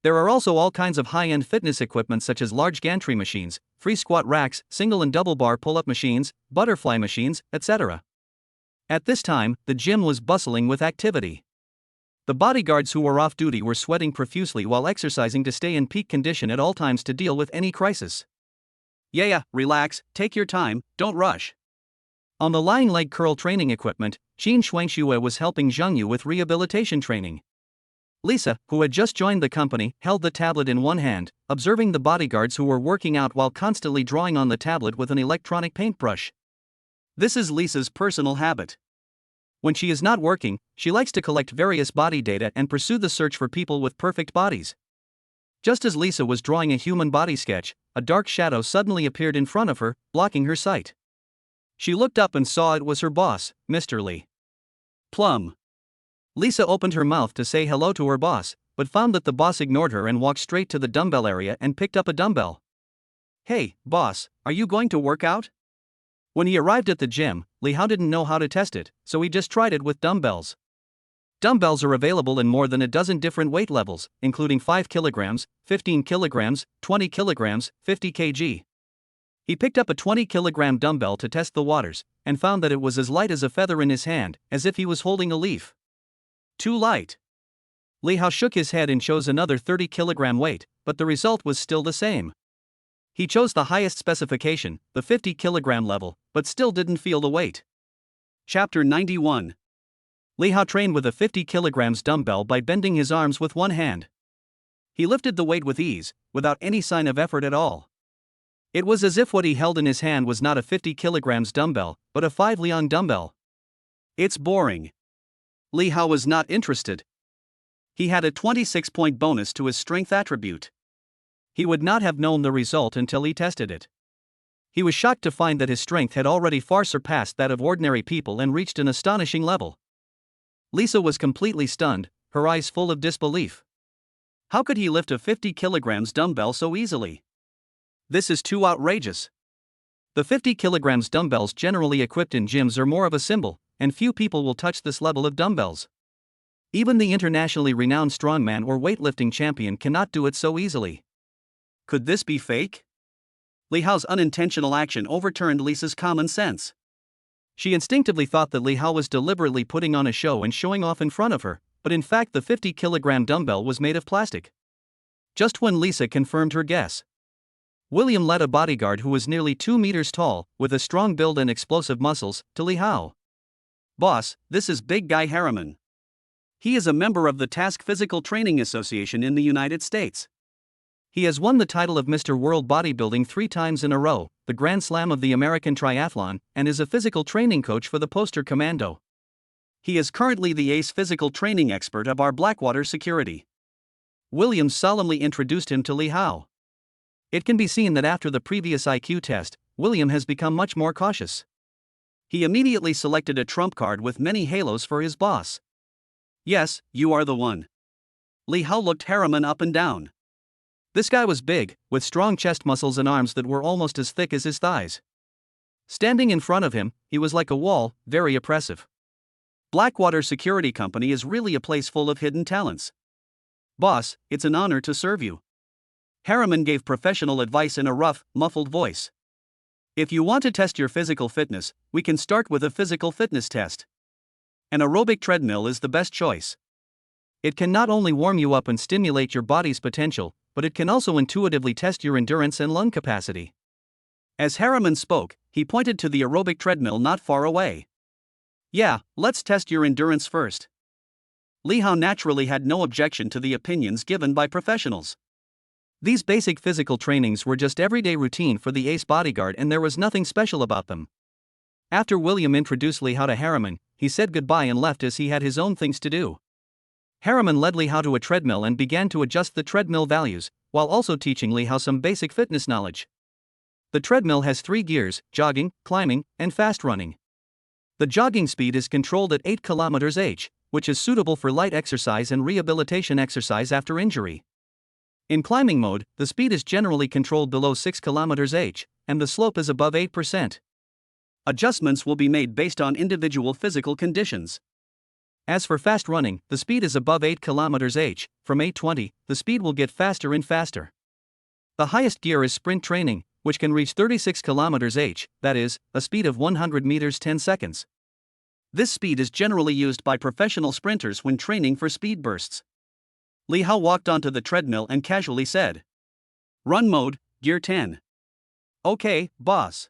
There are also all kinds of high-end fitness equipment such as large gantry machines, free squat racks, single and double bar pull-up machines, butterfly machines, etc. At this time, the gym was bustling with activity. The bodyguards who were off duty were sweating profusely while exercising to stay in peak condition at all times to deal with any crisis. Yeah, relax, take your time, don't rush." On the lying leg curl training equipment, Qin Shuangxue was helping Zheng Yu with rehabilitation training. Lisa, who had just joined the company, held the tablet in one hand, observing the bodyguards who were working out while constantly drawing on the tablet with an electronic paintbrush. This is Lisa's personal habit. When she is not working, she likes to collect various body data and pursue the search for people with perfect bodies. Just as Lisa was drawing a human body sketch, a dark shadow suddenly appeared in front of her, blocking her sight. She looked up and saw it was her boss, Mr. Li. Plum. Lisa opened her mouth to say hello to her boss, but found that the boss ignored her and walked straight to the dumbbell area and picked up a dumbbell. "Hey, boss, are you going to work out?" When he arrived at the gym, Li Hao didn't know how to test it, so he just tried it with dumbbells. Dumbbells are available in more than a dozen different weight levels, including 5 kilograms, 15 kilograms, 20 kilograms, 50 kg. He picked up a 20-kilogram dumbbell to test the waters, and found that it was as light as a feather in his hand, as if he was holding a leaf. Too light. Li Hao shook his head and chose another 30-kilogram weight, but the result was still the same. He chose the highest specification, the 50 kilogram level, but still didn't feel the weight. Chapter 91. Li Hao trained with a 50 kilograms dumbbell by bending his arms with one hand. He lifted the weight with ease, without any sign of effort at all. It was as if what he held in his hand was not a 50 kilograms dumbbell, but a 5 liang dumbbell. It's boring. Li Hao was not interested. He had a 26-point bonus to his strength attribute. He would not have known the result until he tested it. He was shocked to find that his strength had already far surpassed that of ordinary people and reached an astonishing level. Lisa was completely stunned, her eyes full of disbelief. How could he lift a 50 kilograms dumbbell so easily? This is too outrageous. The 50 kilograms dumbbells generally equipped in gyms are more of a symbol, and few people will touch this level of dumbbells. Even the internationally renowned strongman or weightlifting champion cannot do it so easily. Could this be fake? Li Hao's unintentional action overturned Lisa's common sense. She instinctively thought that Li Hao was deliberately putting on a show and showing off in front of her, but in fact the 50 kilogram dumbbell was made of plastic. Just when Lisa confirmed her guess, William led a bodyguard who was nearly 2 meters tall, with a strong build and explosive muscles, to Li Hao. "Boss, this is Big Guy Harriman. He is a member of the Task Physical Training Association in the United States. He has won the title of Mr. World Bodybuilding 3 times in a row, the Grand Slam of the American Triathlon, and is a physical training coach for the Poster Commando. He is currently the ace physical training expert of our Blackwater security." Williams solemnly introduced him to Li Hao. It can be seen that after the previous IQ test, William has become much more cautious. He immediately selected a trump card with many halos for his boss. "Yes, you are the one." Li Hao looked Harriman up and down. This guy was big, with strong chest muscles and arms that were almost as thick as his thighs. Standing in front of him, he was like a wall, very oppressive. Blackwater Security Company is really a place full of hidden talents. "Boss, it's an honor to serve you." Harriman gave professional advice in a rough, muffled voice. "If you want to test your physical fitness, we can start with a physical fitness test. An aerobic treadmill is the best choice. It can not only warm you up and stimulate your body's potential, but it can also intuitively test your endurance and lung capacity." As Harriman spoke, he pointed to the aerobic treadmill not far away. "Yeah, let's test your endurance first." Li Hao naturally had no objection to the opinions given by professionals. These basic physical trainings were just everyday routine for the ace bodyguard and there was nothing special about them. After William introduced Li Hao to Harriman, he said goodbye and left as he had his own things to do. Harriman led Li Hao to a treadmill and began to adjust the treadmill values, while also teaching Li Hao some basic fitness knowledge. The treadmill has 3 gears: jogging, climbing, and fast running. The jogging speed is controlled at 8 km/h, which is suitable for light exercise and rehabilitation exercise after injury. In climbing mode, the speed is generally controlled below 6 km/h, and the slope is above 8%. Adjustments will be made based on individual physical conditions. As for fast running, the speed is above 8 km/h, from 8:20, the speed will get faster and faster. The highest gear is sprint training, which can reach 36 km/h, that is, a speed of 100 meters 10 seconds. This speed is generally used by professional sprinters when training for speed bursts. Li Hao walked onto the treadmill and casually said, "Run mode, gear 10. "Okay, boss."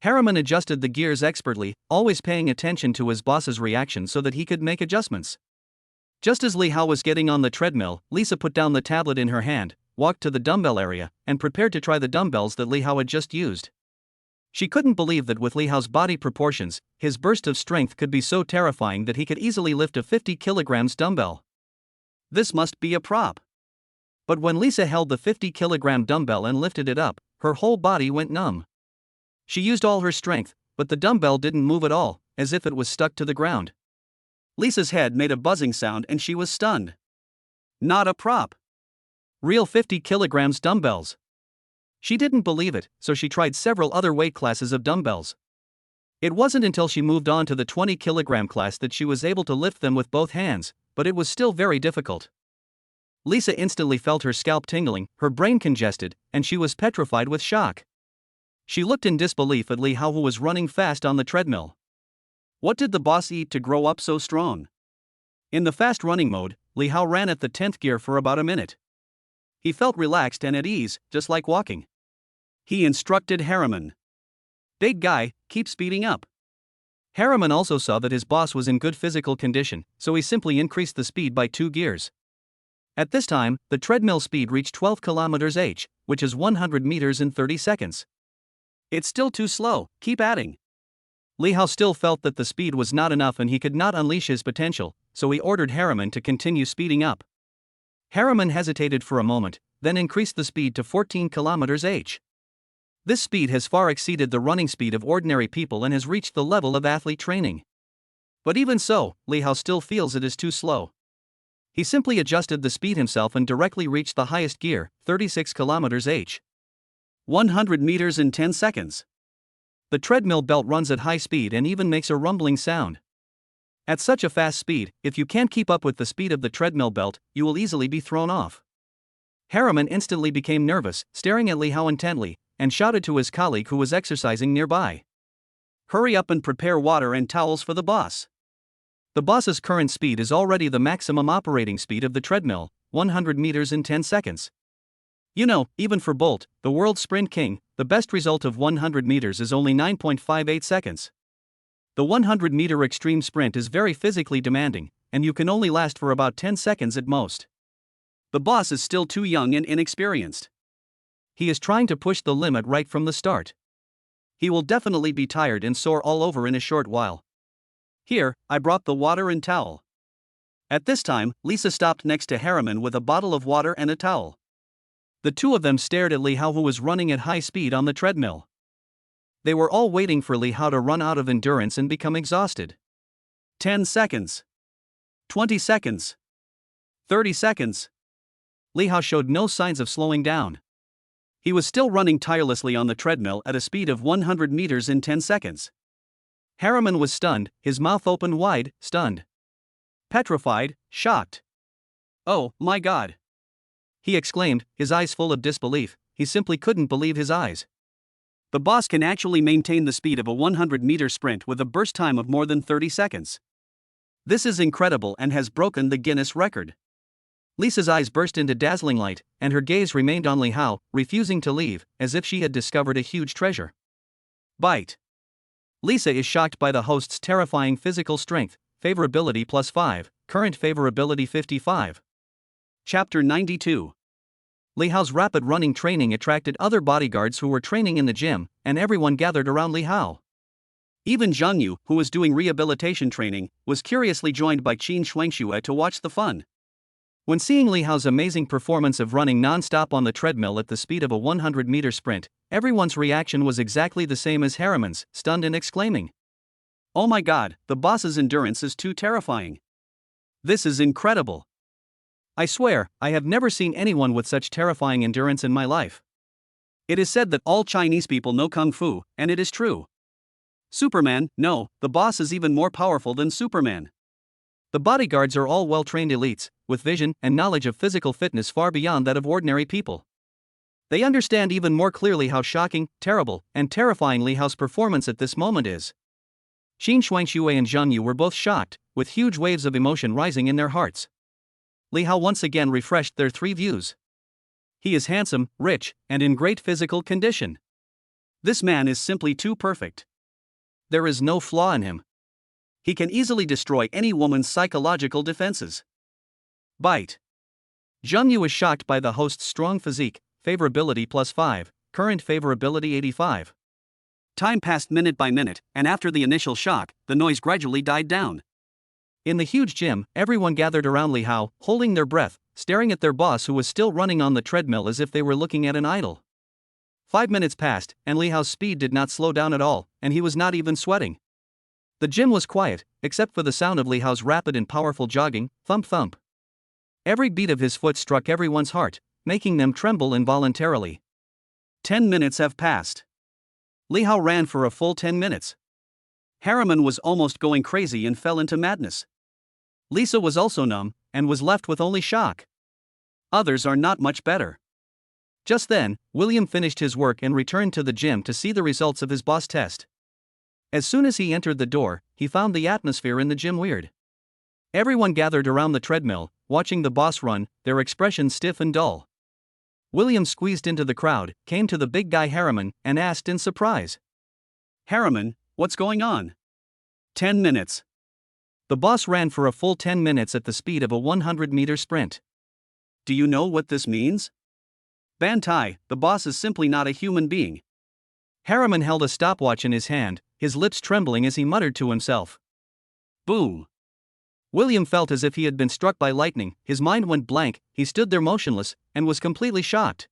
Harriman adjusted the gears expertly, always paying attention to his boss's reaction so that he could make adjustments. Just as Li Hao was getting on the treadmill, Lisa put down the tablet in her hand, walked to the dumbbell area, and prepared to try the dumbbells that Li Hao had just used. She couldn't believe that with Li Hao's body proportions, his burst of strength could be so terrifying that he could easily lift a 50 kilograms dumbbell. This must be a prop. But when Lisa held the 50 kilogram dumbbell and lifted it up, her whole body went numb. She used all her strength, but the dumbbell didn't move at all, as if it was stuck to the ground. Lisa's head made a buzzing sound and she was stunned. Not a prop. Real 50 kilograms dumbbells. She didn't believe it, so she tried several other weight classes of dumbbells. It wasn't until she moved on to the 20 kilogram class that she was able to lift them with both hands, but it was still very difficult. Lisa instantly felt her scalp tingling, her brain congested, and she was petrified with shock. She looked in disbelief at Li Hao, who was running fast on the treadmill. What did the boss eat to grow up so strong? In the fast running mode, Li Hao ran at the 10th gear for about a minute. He felt relaxed and at ease, just like walking. He instructed Harriman. Big guy, keep speeding up. Harriman also saw that his boss was in good physical condition, so he simply increased the speed by 2 gears. At this time, the treadmill speed reached 12 km/h, which is 100 meters in 30 seconds. It's still too slow, keep adding. Li Hao still felt that the speed was not enough and he could not unleash his potential, so he ordered Harriman to continue speeding up. Harriman hesitated for a moment, then increased the speed to 14 km/h. This speed has far exceeded the running speed of ordinary people and has reached the level of athlete training. But even so, Li Hao still feels it is too slow. He simply adjusted the speed himself and directly reached the highest gear, 36 km/h. 100 meters in 10 seconds. The treadmill belt runs at high speed and even makes a rumbling sound. At such a fast speed, if you can't keep up with the speed of the treadmill belt, you will easily be thrown off. Harriman instantly became nervous, staring at Li Hao intently, and shouted to his colleague who was exercising nearby. Hurry up and prepare water and towels for the boss. The boss's current speed is already the maximum operating speed of the treadmill, 100 meters in 10 seconds. You know, even for Bolt, the world sprint king, the best result of 100 meters is only 9.58 seconds. The 100-meter extreme sprint is very physically demanding, and you can only last for about 10 seconds at most. The boss is still too young and inexperienced. He is trying to push the limit right from the start. He will definitely be tired and sore all over in a short while. Here, I brought the water and towel. At this time, Lisa stopped next to Harriman with a bottle of water and a towel. The two of them stared at Li Hao, who was running at high speed on the treadmill. They were all waiting for Li Hao to run out of endurance and become exhausted. 10 seconds. 20 seconds. 30 seconds. Li Hao showed no signs of slowing down. He was still running tirelessly on the treadmill at a speed of 100 meters in 10 seconds. Harriman was stunned, his mouth open wide, stunned. Petrified, shocked. Oh, my God! He exclaimed, his eyes full of disbelief. He simply couldn't believe his eyes. The boss can actually maintain the speed of a 100-meter sprint with a burst time of more than 30 seconds. This is incredible and has broken the Guinness record. Lisa's eyes burst into dazzling light, and her gaze remained on Li Hao, refusing to leave, as if she had discovered a huge treasure. Bite. Lisa is shocked by the host's terrifying physical strength, favorability +5, current favorability 55. Chapter 92. Li Hao's rapid running training attracted other bodyguards who were training in the gym, and everyone gathered around Li Hao. Even Zhang Yu, who was doing rehabilitation training, was curiously joined by Qin Shuangxue to watch the fun. When seeing Li Hao's amazing performance of running non-stop on the treadmill at the speed of a 100-meter sprint, everyone's reaction was exactly the same as Harriman's, stunned and exclaiming, "Oh my God, the boss's endurance is too terrifying. This is incredible. I swear, I have never seen anyone with such terrifying endurance in my life." It is said that all Chinese people know Kung Fu, and it is true. Superman, no, the boss is even more powerful than Superman. The bodyguards are all well-trained elites, with vision and knowledge of physical fitness far beyond that of ordinary people. They understand even more clearly how shocking, terrible, and terrifying Li Hao's performance at this moment is. Qin Shuangxue and Zhang Yu were both shocked, with huge waves of emotion rising in their hearts. Li Hao once again refreshed their three views. He is handsome, rich, and in great physical condition. This man is simply too perfect. There is no flaw in him. He can easily destroy any woman's psychological defenses. Bite. Zhang Yu is shocked by the host's strong physique, favorability +5, current favorability 85. Time passed minute by minute, and after the initial shock, the noise gradually died down. In the huge gym, everyone gathered around Li Hao, holding their breath, staring at their boss who was still running on the treadmill as if they were looking at an idol. 5 minutes passed, and Li Hao's speed did not slow down at all, and he was not even sweating. The gym was quiet, except for the sound of Li Hao's rapid and powerful jogging, thump-thump. Every beat of his foot struck everyone's heart, making them tremble involuntarily. 10 minutes have passed. Li Hao ran for a full 10 minutes. Harriman was almost going crazy and fell into madness. Lisa was also numb, and was left with only shock. Others are not much better. Just then, William finished his work and returned to the gym to see the results of his boss test. As soon as he entered the door, he found the atmosphere in the gym weird. Everyone gathered around the treadmill, watching the boss run, their expressions stiff and dull. William squeezed into the crowd, came to the big guy Harriman, and asked in surprise. "Harriman, what's going on?" 10 minutes. The boss ran for a full 10 minutes at the speed of a 100-meter sprint. Do you know what this means? Bantai, the boss is simply not a human being. Harriman held a stopwatch in his hand, his lips trembling as he muttered to himself. Boom. William felt as if he had been struck by lightning, his mind went blank, he stood there motionless, and was completely shocked.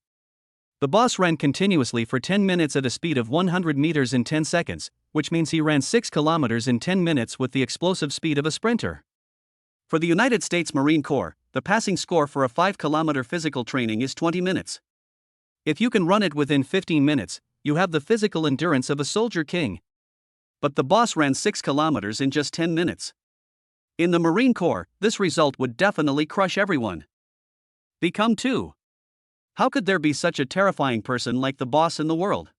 The boss ran continuously for 10 minutes at a speed of 100 meters in 10 seconds, which means he ran 6 kilometers in 10 minutes with the explosive speed of a sprinter. For the United States Marine Corps, the passing score for a 5-kilometer physical training is 20 minutes. If you can run it within 15 minutes, you have the physical endurance of a soldier king. But the boss ran 6 kilometers in just 10 minutes. In the Marine Corps, this result would definitely crush everyone. Become 2. How could there be such a terrifying person like the boss in the world?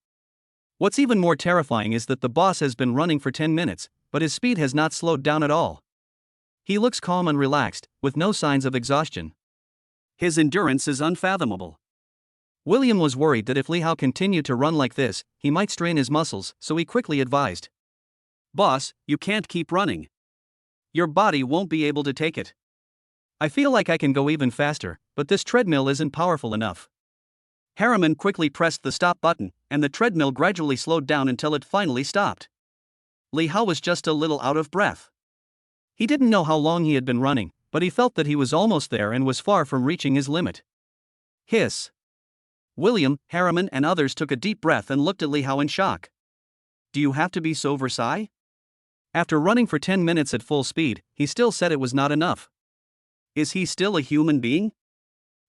What's even more terrifying is that the boss has been running for 10 minutes, but his speed has not slowed down at all. He looks calm and relaxed, with no signs of exhaustion. His endurance is unfathomable. William was worried that if Li Hao continued to run like this, he might strain his muscles, so he quickly advised. Boss, you can't keep running. Your body won't be able to take it. I feel like I can go even faster, but this treadmill isn't powerful enough. Harriman quickly pressed the stop button, and the treadmill gradually slowed down until it finally stopped. Li Hao was just a little out of breath. He didn't know how long he had been running, but he felt that he was almost there and was far from reaching his limit. Hiss. William, Harriman, and others took a deep breath and looked at Li Hao in shock. Do you have to be so Versailles? After running for 10 minutes at full speed, he still said it was not enough. Is he still a human being?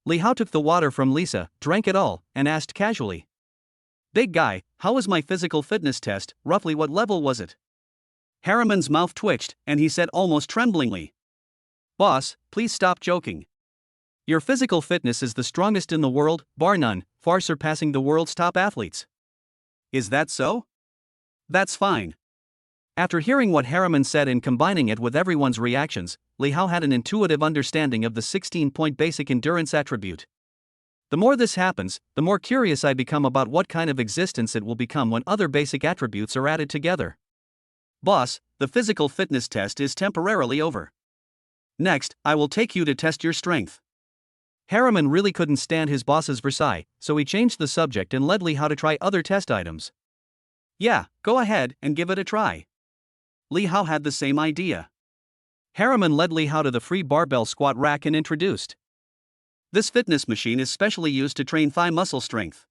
Li Hao took the water from Lisa, drank it all, and asked casually. Big guy, how was my physical fitness test, roughly what level was it? Harriman's mouth twitched, and he said almost tremblingly. Boss, please stop joking. Your physical fitness is the strongest in the world, bar none, far surpassing the world's top athletes. Is that so? That's fine. After hearing what Harriman said and combining it with everyone's reactions, Li Hao had an intuitive understanding of the 16-point basic endurance attribute. The more this happens, the more curious I become about what kind of existence it will become when other basic attributes are added together. Boss, the physical fitness test is temporarily over. Next, I will take you to test your strength. Harriman really couldn't stand his boss's Versailles, so he changed the subject and led Li Hao to try other test items. Yeah, go ahead and give it a try. Li Hao had the same idea. Harriman led Li Hao to the free barbell squat rack and introduced. This fitness machine is specially used to train thigh muscle strength.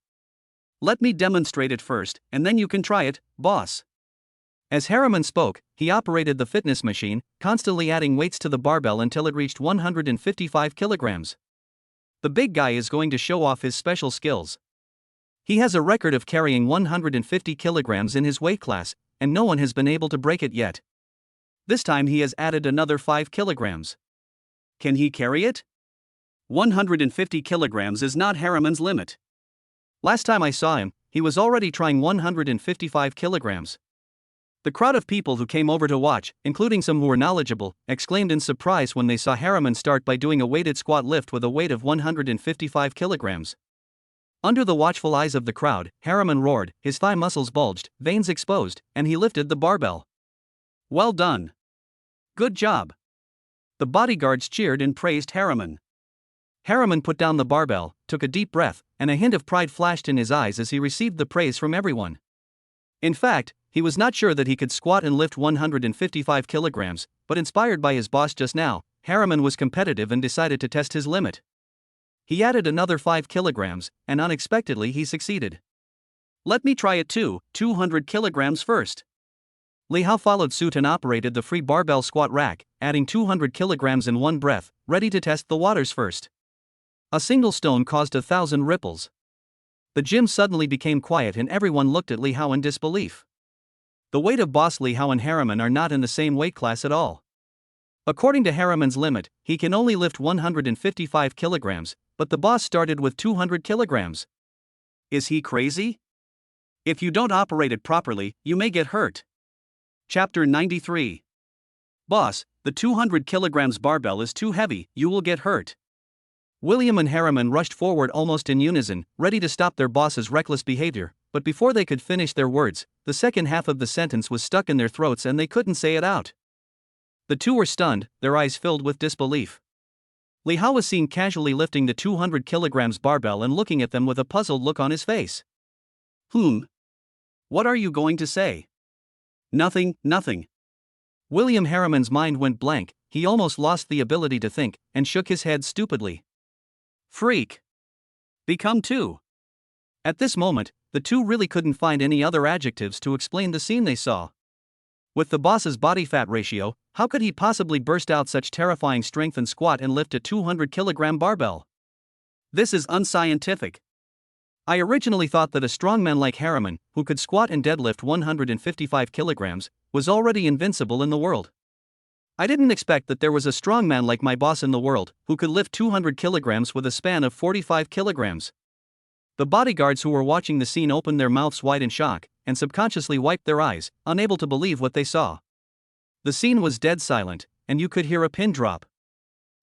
Let me demonstrate it first, and then you can try it, boss. As Harriman spoke, he operated the fitness machine, constantly adding weights to the barbell until it reached 155 kilograms. The big guy is going to show off his special skills. He has a record of carrying 150 kilograms in his weight class, and no one has been able to break it yet. This time he has added another 5 kilograms. Can he carry it? 150 kilograms is not Harriman's limit. Last time I saw him, he was already trying 155 kilograms. The crowd of people who came over to watch, including some who were knowledgeable, exclaimed in surprise when they saw Harriman start by doing a weighted squat lift with a weight of 155 kilograms. Under the watchful eyes of the crowd, Harriman roared, his thigh muscles bulged, veins exposed, and he lifted the barbell. Well done. Good job. The bodyguards cheered and praised Harriman. Harriman put down the barbell, took a deep breath, and a hint of pride flashed in his eyes as he received the praise from everyone. In fact, he was not sure that he could squat and lift 155 kilograms, but inspired by his boss just now, Harriman was competitive and decided to test his limit. He added another 5 kilograms, and unexpectedly he succeeded. Let me try it too, 200 kilograms first. Li Hao followed suit and operated the free barbell squat rack, adding 200 kilograms in one breath, ready to test the waters first. A single stone caused 1,000 ripples. The gym suddenly became quiet and everyone looked at Li Hao in disbelief. The weight of boss Li Hao and Harriman are not in the same weight class at all. According to Harriman's limit, he can only lift 155 kilograms, but the boss started with 200 kilograms. Is he crazy? If you don't operate it properly, you may get hurt. Chapter 93. Boss, the 200 kilograms barbell is too heavy, you will get hurt. William and Harriman rushed forward almost in unison, ready to stop their boss's reckless behavior, but before they could finish their words, the second half of the sentence was stuck in their throats and they couldn't say it out. The two were stunned, their eyes filled with disbelief. Li Hao was seen casually lifting the 200 kilograms barbell and looking at them with a puzzled look on his face. What are you going to say? Nothing. William Harriman's mind went blank, he almost lost the ability to think, and shook his head stupidly. Freak. Become two. At this moment, the two really couldn't find any other adjectives to explain the scene they saw. With the boss's body fat ratio, how could he possibly burst out such terrifying strength and squat and lift a 200 kilogram barbell? This is unscientific. I originally thought that a strongman like Harriman, who could squat and deadlift 155 kilograms, was already invincible in the world. I didn't expect that there was a strongman like my boss in the world, who could lift 200 kilograms with a span of 45 kilograms. The bodyguards who were watching the scene opened their mouths wide in shock, and subconsciously wiped their eyes, unable to believe what they saw. The scene was dead silent, and you could hear a pin drop.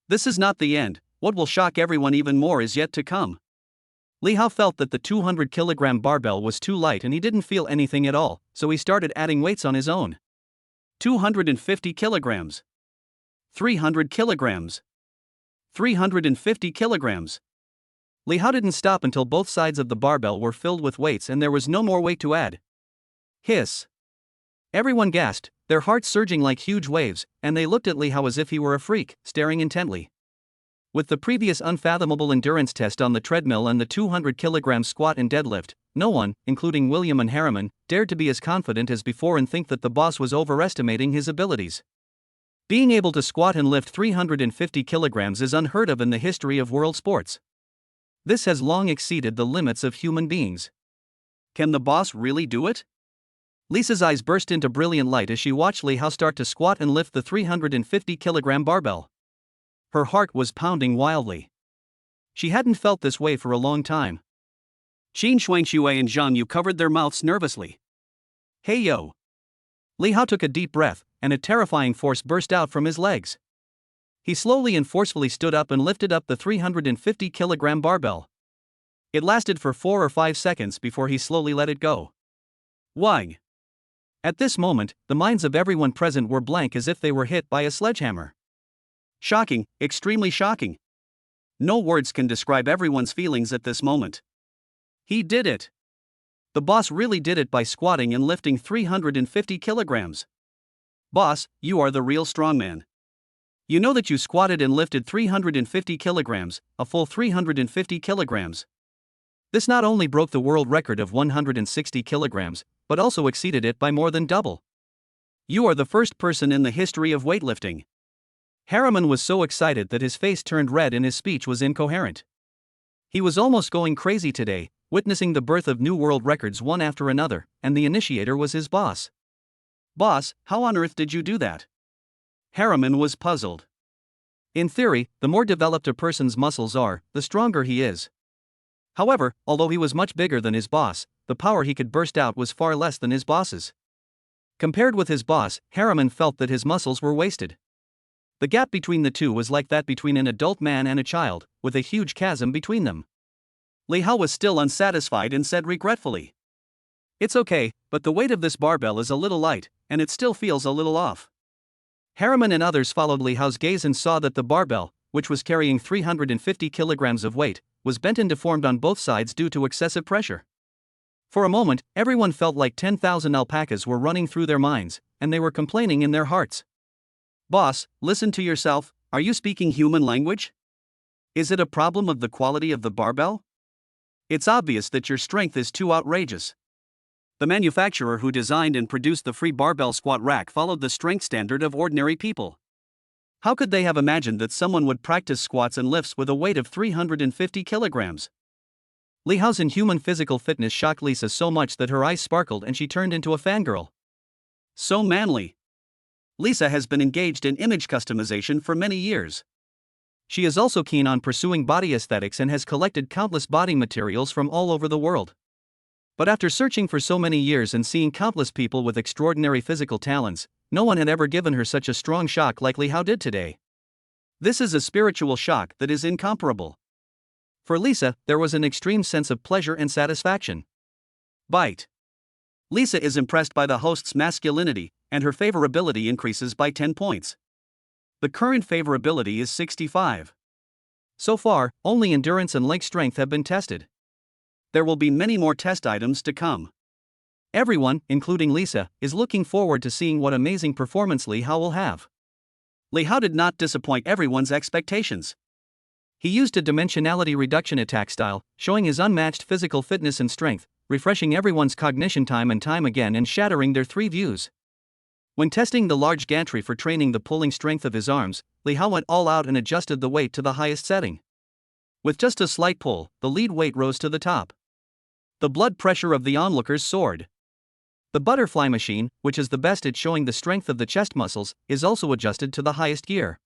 This is not the end, what will shock everyone even more is yet to come. Li Hao felt that the 200 kilogram barbell was too light and he didn't feel anything at all, so he started adding weights on his own. 250 kilograms. 300 kilograms. 350 kilograms. Li Hao didn't stop until both sides of the barbell were filled with weights and there was no more weight to add. Hiss. Everyone gasped, their hearts surging like huge waves, and they looked at Li Hao as if he were a freak, staring intently. With the previous unfathomable endurance test on the treadmill and the 200 kilogram squat and deadlift, no one, including William and Harriman, dared to be as confident as before and think that the boss was overestimating his abilities. Being able to squat and lift 350 kilograms is unheard of in the history of world sports. This has long exceeded the limits of human beings. Can the boss really do it? Lisa's eyes burst into brilliant light as she watched Li Hao start to squat and lift the 350 kilogram barbell. Her heart was pounding wildly. She hadn't felt this way for a long time. Qin Shuangxue and Zhang Yu covered their mouths nervously. Hey yo! Li Hao took a deep breath, and a terrifying force burst out from his legs. He slowly and forcefully stood up and lifted up the 350 kilogram barbell. It lasted for 4 or 5 seconds before he slowly let it go. Wang! At this moment, the minds of everyone present were blank as if they were hit by a sledgehammer. Shocking, extremely shocking. No words can describe everyone's feelings at this moment. He did it. The boss really did it by squatting and lifting 350 kilograms. Boss, you are the real strongman. You know that you squatted and lifted 350 kilograms, a full 350 kilograms. This not only broke the world record of 160 kilograms, but also exceeded it by more than double. You are the first person in the history of weightlifting. Harriman was so excited that his face turned red and his speech was incoherent. He was almost going crazy today, witnessing the birth of new world records one after another, and the initiator was his boss. Boss, how on earth did you do that? Harriman was puzzled. In theory, the more developed a person's muscles are, the stronger he is. However, although he was much bigger than his boss, the power he could burst out was far less than his boss's. Compared with his boss, Harriman felt that his muscles were wasted. The gap between the two was like that between an adult man and a child, with a huge chasm between them. Li Hao was still unsatisfied and said regretfully, "It's okay, but the weight of this barbell is a little light, and it still feels a little off." Harriman and others followed Li Hao's gaze and saw that the barbell, which was carrying 350 kilograms of weight, was bent and deformed on both sides due to excessive pressure. For a moment, everyone felt like 10,000 alpacas were running through their minds, and they were complaining in their hearts. Boss, listen to yourself, are you speaking human language? Is it a problem of the quality of the barbell? It's obvious that your strength is too outrageous. The manufacturer who designed and produced the free barbell squat rack followed the strength standard of ordinary people. How could they have imagined that someone would practice squats and lifts with a weight of 350 kilograms? Li Hao's inhuman physical fitness shocked Lisa so much that her eyes sparkled and she turned into a fangirl. So manly. Lisa has been engaged in image customization for many years. She is also keen on pursuing body aesthetics and has collected countless body materials from all over the world. But after searching for so many years and seeing countless people with extraordinary physical talents, no one had ever given her such a strong shock like Li Hao did today. This is a spiritual shock that is incomparable. For Lisa, there was an extreme sense of pleasure and satisfaction. Bite. Lisa is impressed by the host's masculinity, and her favorability increases by 10 points. The current favorability is 65. So far, only endurance and leg strength have been tested. There will be many more test items to come. Everyone, including Lisa, is looking forward to seeing what amazing performance Li Hao will have. Li Hao did not disappoint everyone's expectations. He used a dimensionality reduction attack style, showing his unmatched physical fitness and strength, refreshing everyone's cognition time and time again and shattering their 3 views. When testing the large gantry for training the pulling strength of his arms, Li Hao went all out and adjusted the weight to the highest setting. With just a slight pull, the lead weight rose to the top. The blood pressure of the onlookers soared. The butterfly machine, which is the best at showing the strength of the chest muscles, is also adjusted to the highest gear.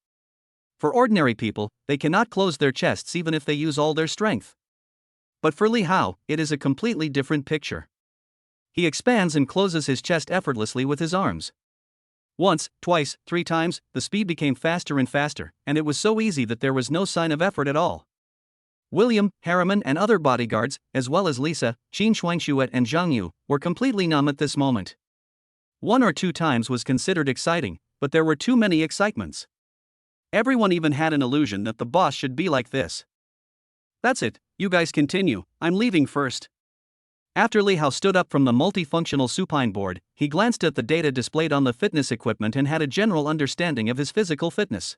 For ordinary people, they cannot close their chests even if they use all their strength. But for Li Hao, it is a completely different picture. He expands and closes his chest effortlessly with his arms. Once, twice, 3 times, the speed became faster and faster, and it was so easy that there was no sign of effort at all. William, Harriman, and other bodyguards, as well as Lisa, Qin Shuangshuet, and Zhang Yu, were completely numb at this moment. 1 or 2 times was considered exciting, but there were too many excitements. Everyone even had an illusion that the boss should be like this. That's it, you guys continue, I'm leaving first. After Li Hao stood up from the multifunctional supine board, he glanced at the data displayed on the fitness equipment and had a general understanding of his physical fitness.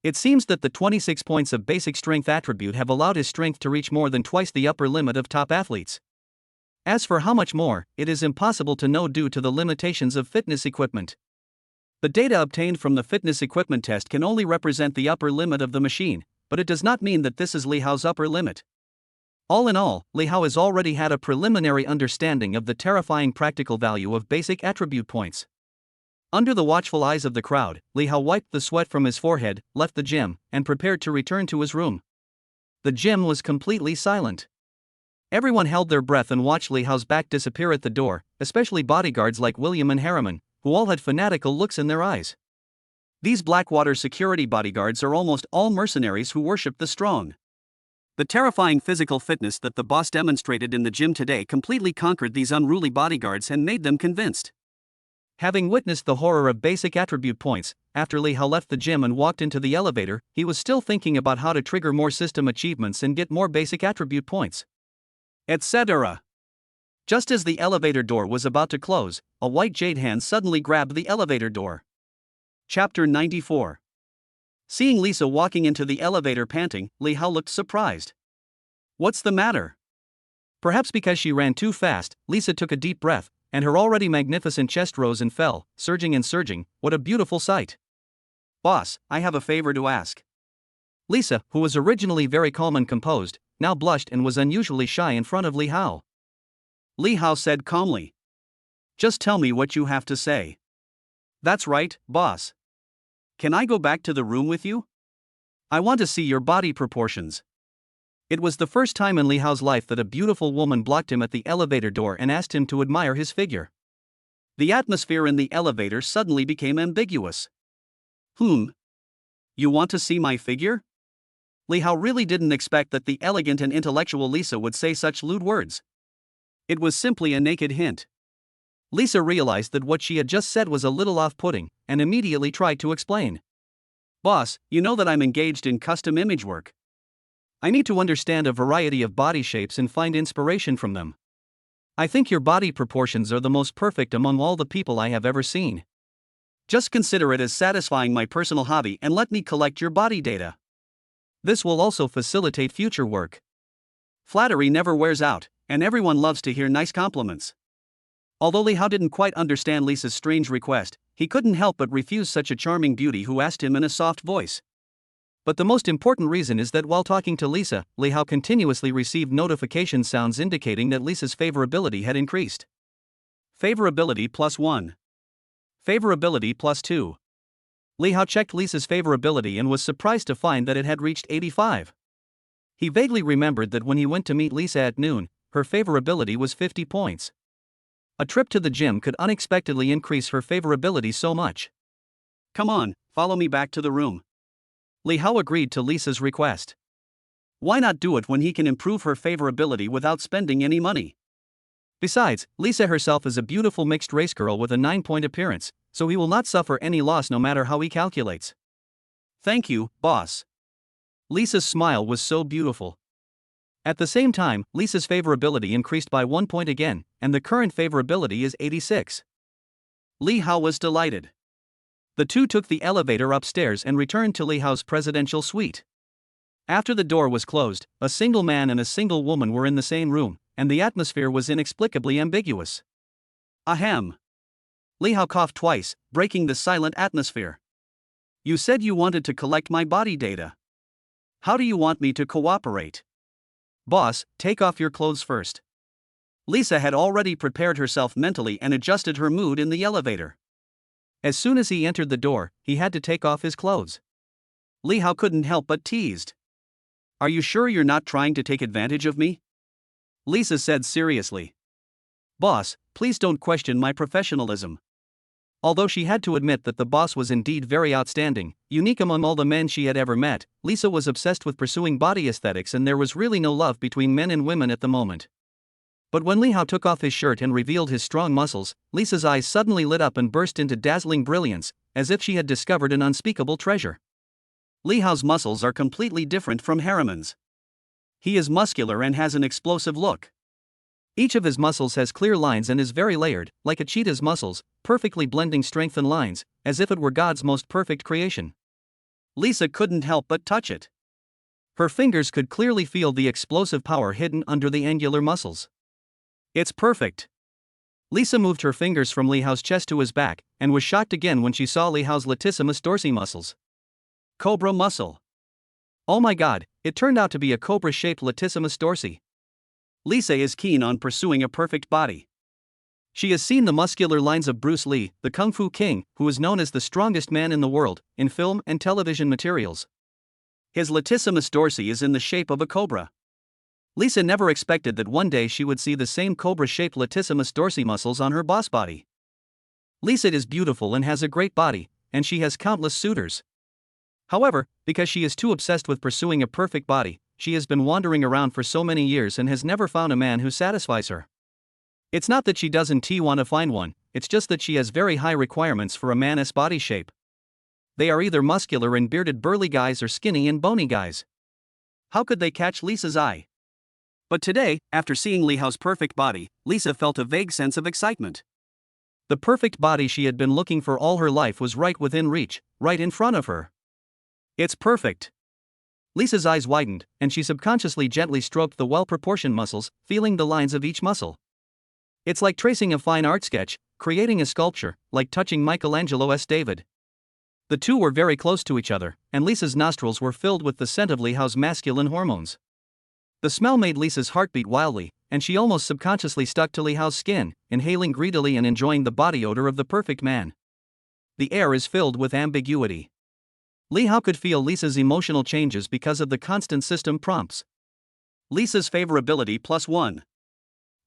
It seems that the 26 points of basic strength attribute have allowed his strength to reach more than twice the upper limit of top athletes. As for how much more, it is impossible to know due to the limitations of fitness equipment. The data obtained from the fitness equipment test can only represent the upper limit of the machine, but it does not mean that this is Li Hao's upper limit. All in all, Li Hao has already had a preliminary understanding of the terrifying practical value of basic attribute points. Under the watchful eyes of the crowd, Li Hao wiped the sweat from his forehead, left the gym, and prepared to return to his room. The gym was completely silent. Everyone held their breath and watched Li Hao's back disappear at the door, especially bodyguards like William and Harriman, who all had fanatical looks in their eyes. These Blackwater security bodyguards are almost all mercenaries who worship the strong. The terrifying physical fitness that the boss demonstrated in the gym today completely conquered these unruly bodyguards and made them convinced. Having witnessed the horror of basic attribute points, after Li Hao left the gym and walked into the elevator, he was still thinking about how to trigger more system achievements and get more basic attribute points, etc. Just as the elevator door was about to close, a white jade hand suddenly grabbed the elevator door. Chapter 94. Seeing Lisa walking into the elevator panting, Li Hao looked surprised. What's the matter? Perhaps because she ran too fast, Lisa took a deep breath, and her already magnificent chest rose and fell, surging and surging. What a beautiful sight. Boss, I have a favor to ask. Lisa, who was originally very calm and composed, now blushed and was unusually shy in front of Li Hao. Li Hao said calmly. Just tell me what you have to say. That's right, boss. Can I go back to the room with you? I want to see your body proportions. It was the first time in Li Hao's life that a beautiful woman blocked him at the elevator door and asked him to admire his figure. The atmosphere in the elevator suddenly became ambiguous. You want to see my figure? Li Hao really didn't expect that the elegant and intellectual Lisa would say such lewd words. It was simply a naked hint. Lisa realized that what she had just said was a little off-putting, and immediately tried to explain. Boss, you know that I'm engaged in custom image work. I need to understand a variety of body shapes and find inspiration from them. I think your body proportions are the most perfect among all the people I have ever seen. Just consider it as satisfying my personal hobby and let me collect your body data. This will also facilitate future work. Flattery never wears out, and everyone loves to hear nice compliments. Although Li Hao didn't quite understand Lisa's strange request, he couldn't help but refuse such a charming beauty who asked him in a soft voice. But the most important reason is that while talking to Lisa, Li Hao continuously received notification sounds indicating that Lisa's favorability had increased. Favorability +1. Favorability +2. Li Hao checked Lisa's favorability and was surprised to find that it had reached 85. He vaguely remembered that when he went to meet Lisa at noon, her favorability was 50 points. A trip to the gym could unexpectedly increase her favorability so much. Come on, follow me back to the room. Li Hao agreed to Lisa's request. Why not do it when he can improve her favorability without spending any money? Besides, Lisa herself is a beautiful mixed-race girl with a 9-point appearance, so he will not suffer any loss no matter how he calculates. Thank you, boss. Lisa's smile was so beautiful. At the same time, Lisa's favorability increased by 1 point again, and the current favorability is 86. Li Hao was delighted. The two took the elevator upstairs and returned to Li Hao's presidential suite. After the door was closed, a single man and a single woman were in the same room, and the atmosphere was inexplicably ambiguous. Ahem. Li Hao coughed twice, breaking the silent atmosphere. You said you wanted to collect my body data. How do you want me to cooperate? Boss, take off your clothes first. Lisa had already prepared herself mentally and adjusted her mood in the elevator. As soon as he entered the door, he had to take off his clothes. Li Hao couldn't help but teased. Are you sure you're not trying to take advantage of me? Lisa said seriously. Boss, please don't question my professionalism. Although she had to admit that the boss was indeed very outstanding, unique among all the men she had ever met, Lisa was obsessed with pursuing body aesthetics and there was really no love between men and women at the moment. But when Li Hao took off his shirt and revealed his strong muscles, Lisa's eyes suddenly lit up and burst into dazzling brilliance, as if she had discovered an unspeakable treasure. Li Hao's muscles are completely different from Harriman's. He is muscular and has an explosive look. Each of his muscles has clear lines and is very layered, like a cheetah's muscles, perfectly blending strength and lines, as if it were God's most perfect creation. Lisa couldn't help but touch it. Her fingers could clearly feel the explosive power hidden under the angular muscles. It's perfect. Lisa moved her fingers from Li Hao's chest to his back, and was shocked again when she saw Li Hao's latissimus dorsi muscles. Cobra muscle. Oh my god, it turned out to be a cobra-shaped latissimus dorsi. Lisa is keen on pursuing a perfect body. She has seen the muscular lines of Bruce Lee, the Kung Fu King, who is known as the strongest man in the world, in film and television materials. His latissimus dorsi is in the shape of a cobra. Lisa never expected that one day she would see the same cobra-shaped latissimus dorsi muscles on her boss body. Lisa is beautiful and has a great body, and she has countless suitors. However, because she is too obsessed with pursuing a perfect body, she has been wandering around for so many years and has never found a man who satisfies her. It's not that she doesn't want to find one, it's just that she has very high requirements for a man's body shape. They are either muscular and bearded burly guys or skinny and bony guys. How could they catch Lisa's eye? But today, after seeing Li Hao's perfect body, Lisa felt a vague sense of excitement. The perfect body she had been looking for all her life was right within reach, right in front of her. It's perfect. Lisa's eyes widened, and she subconsciously gently stroked the well-proportioned muscles, feeling the lines of each muscle. It's like tracing a fine art sketch, creating a sculpture, like touching Michelangelo's David. The two were very close to each other, and Lisa's nostrils were filled with the scent of Li Hao's masculine hormones. The smell made Lisa's heart beat wildly, and she almost subconsciously stuck to Li Hao's skin, inhaling greedily and enjoying the body odor of the perfect man. The air is filled with ambiguity. Li Hao could feel Lisa's emotional changes because of the constant system prompts. Lisa's favorability +1.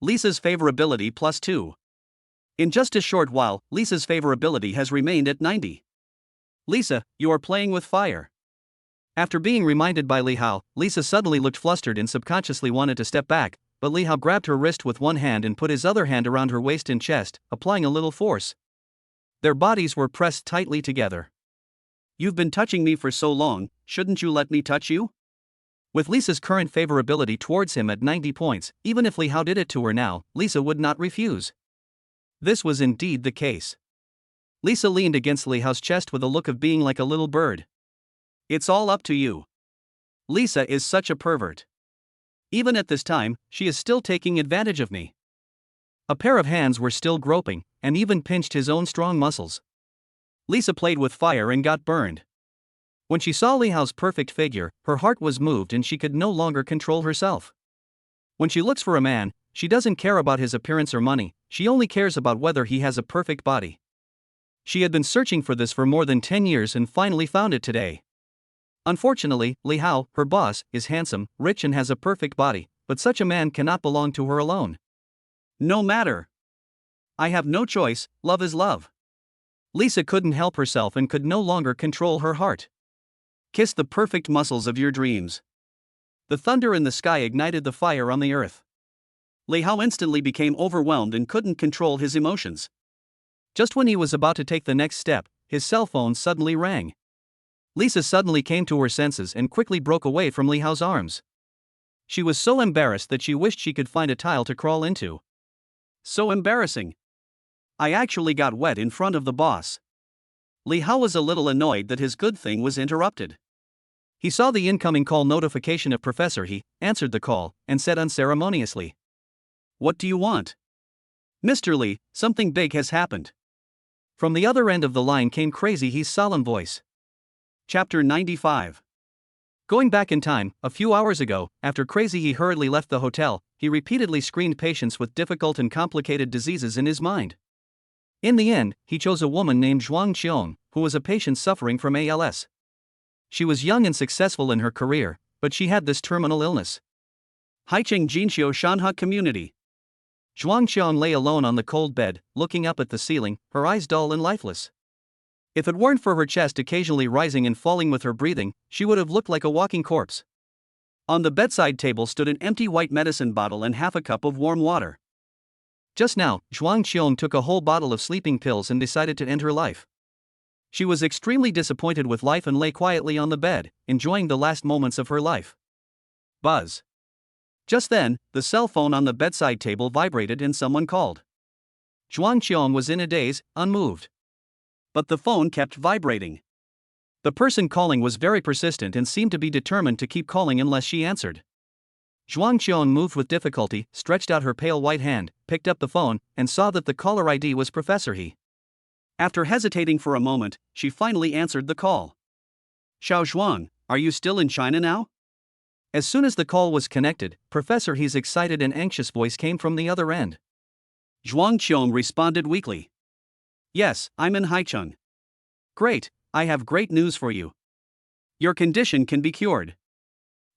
Lisa's favorability +2. In just a short while, Lisa's favorability has remained at 90. Lisa, you are playing with fire. After being reminded by Li Hao, Lisa suddenly looked flustered and subconsciously wanted to step back, but Li Hao grabbed her wrist with one hand and put his other hand around her waist and chest, applying a little force. Their bodies were pressed tightly together. You've been touching me for so long, shouldn't you let me touch you? With Lisa's current favorability towards him at 90 points, even if Li Hao did it to her now, Lisa would not refuse. This was indeed the case. Lisa leaned against Li Hao's chest with a look of being like a little bird. It's all up to you. Lisa is such a pervert. Even at this time, she is still taking advantage of me. A pair of hands were still groping, and even pinched his own strong muscles. Lisa played with fire and got burned. When she saw Li Hao's perfect figure, her heart was moved and she could no longer control herself. When she looks for a man, she doesn't care about his appearance or money, she only cares about whether he has a perfect body. She had been searching for this for more than 10 years and finally found it today. Unfortunately, Li Hao, her boss, is handsome, rich and has a perfect body, but such a man cannot belong to her alone. No matter. I have no choice, love is love. Lisa couldn't help herself and could no longer control her heart. Kiss the perfect muscles of your dreams. The thunder in the sky ignited the fire on the earth. Li Hao instantly became overwhelmed and couldn't control his emotions. Just when he was about to take the next step, his cell phone suddenly rang. Lisa suddenly came to her senses and quickly broke away from Li Hao's arms. She was so embarrassed that she wished she could find a tile to crawl into. So embarrassing. I actually got wet in front of the boss. Li Hao was a little annoyed that his good thing was interrupted. He saw the incoming call notification of Professor He, answered the call, and said unceremoniously, "What do you want?" "Mr. Li, something big has happened." From the other end of the line came Crazy He's solemn voice. Chapter 95. Going back in time, a few hours ago, after Crazy He hurriedly left the hotel, he repeatedly screened patients with difficult and complicated diseases in his mind. In the end, he chose a woman named Zhuang Qiong, who was a patient suffering from ALS. She was young and successful in her career, but she had this terminal illness. Haicheng Jinxiu Shanhe Community. Zhuang Qiong lay alone on the cold bed, looking up at the ceiling, her eyes dull and lifeless. If it weren't for her chest occasionally rising and falling with her breathing, she would have looked like a walking corpse. On the bedside table stood an empty white medicine bottle and half a cup of warm water. Just now, Zhuang Qiong took a whole bottle of sleeping pills and decided to end her life. She was extremely disappointed with life and lay quietly on the bed, enjoying the last moments of her life. Buzz. Just then, the cell phone on the bedside table vibrated and someone called. Zhuang Qiong was in a daze, unmoved. But the phone kept vibrating. The person calling was very persistent and seemed to be determined to keep calling unless she answered. Zhuang Qiong moved with difficulty, stretched out her pale white hand, picked up the phone, and saw that the caller ID was Professor He. After hesitating for a moment, she finally answered the call. "Xiao Zhuang, are you still in China now?" As soon as the call was connected, Professor He's excited and anxious voice came from the other end. Zhuang Qiong responded weakly. "Yes, I'm in Haicheng." "Great, I have great news for you. Your condition can be cured.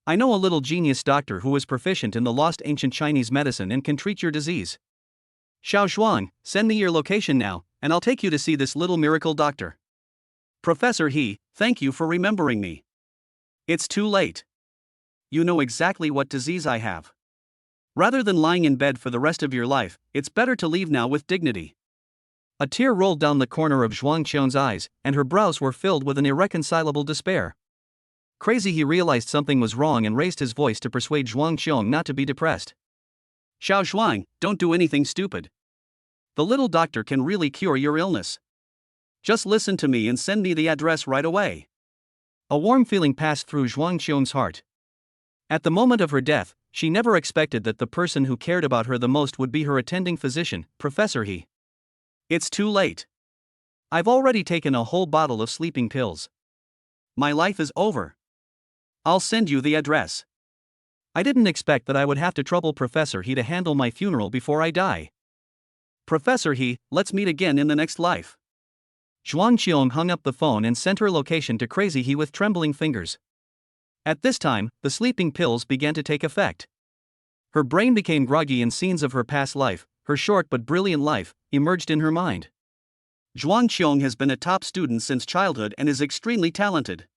I know a little genius doctor who is proficient in the lost ancient Chinese medicine and can treat your disease. Xiao Zhuang, send me your location now, and I'll take you to see this little miracle doctor." "Professor He, thank you for remembering me. It's too late. You know exactly what disease I have. Rather than lying in bed for the rest of your life, it's better to leave now with dignity." A tear rolled down the corner of Zhuang Qiong's eyes, and her brows were filled with an irreconcilable despair. Crazy He realized something was wrong and raised his voice to persuade Zhuang Qiong not to be depressed. "Xiao Zhuang, don't do anything stupid. The little doctor can really cure your illness. Just listen to me and send me the address right away." A warm feeling passed through Zhuang Qiong's heart. At the moment of her death, she never expected that the person who cared about her the most would be her attending physician, Professor He. "It's too late. I've already taken a whole bottle of sleeping pills. My life is over. I'll send you the address. I didn't expect that I would have to trouble Professor He to handle my funeral before I die. Professor He, let's meet again in the next life." Zhuang Qiong hung up the phone and sent her location to Crazy He with trembling fingers. At this time, the sleeping pills began to take effect. Her brain became groggy and scenes of her past life, her short but brilliant life, emerged in her mind. Zhuang Qiong has been a top student since childhood and is extremely talented.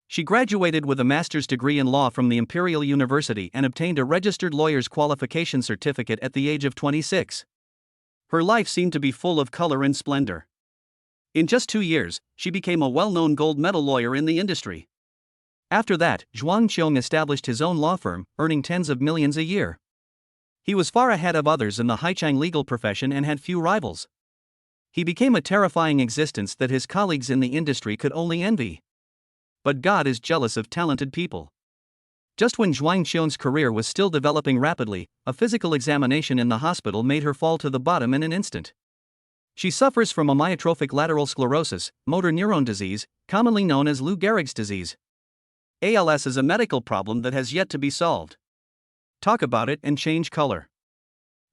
She graduated with a master's degree in law from the Imperial University and obtained a registered lawyer's qualification certificate at the age of 26. Her life seemed to be full of color and splendor. In just 2 years, she became a well-known gold medal lawyer in the industry. After that, Zhuang Qiong established his own law firm, earning tens of millions a year. He was far ahead of others in the Haicheng legal profession and had few rivals. He became a terrifying existence that his colleagues in the industry could only envy. But God is jealous of talented people. Just when Zhuang Qiong's career was still developing rapidly, a physical examination in the hospital made her fall to the bottom in an instant. She suffers from amyotrophic lateral sclerosis, motor neuron disease, commonly known as Lou Gehrig's disease. ALS is a medical problem that has yet to be solved. Talk about it and change color.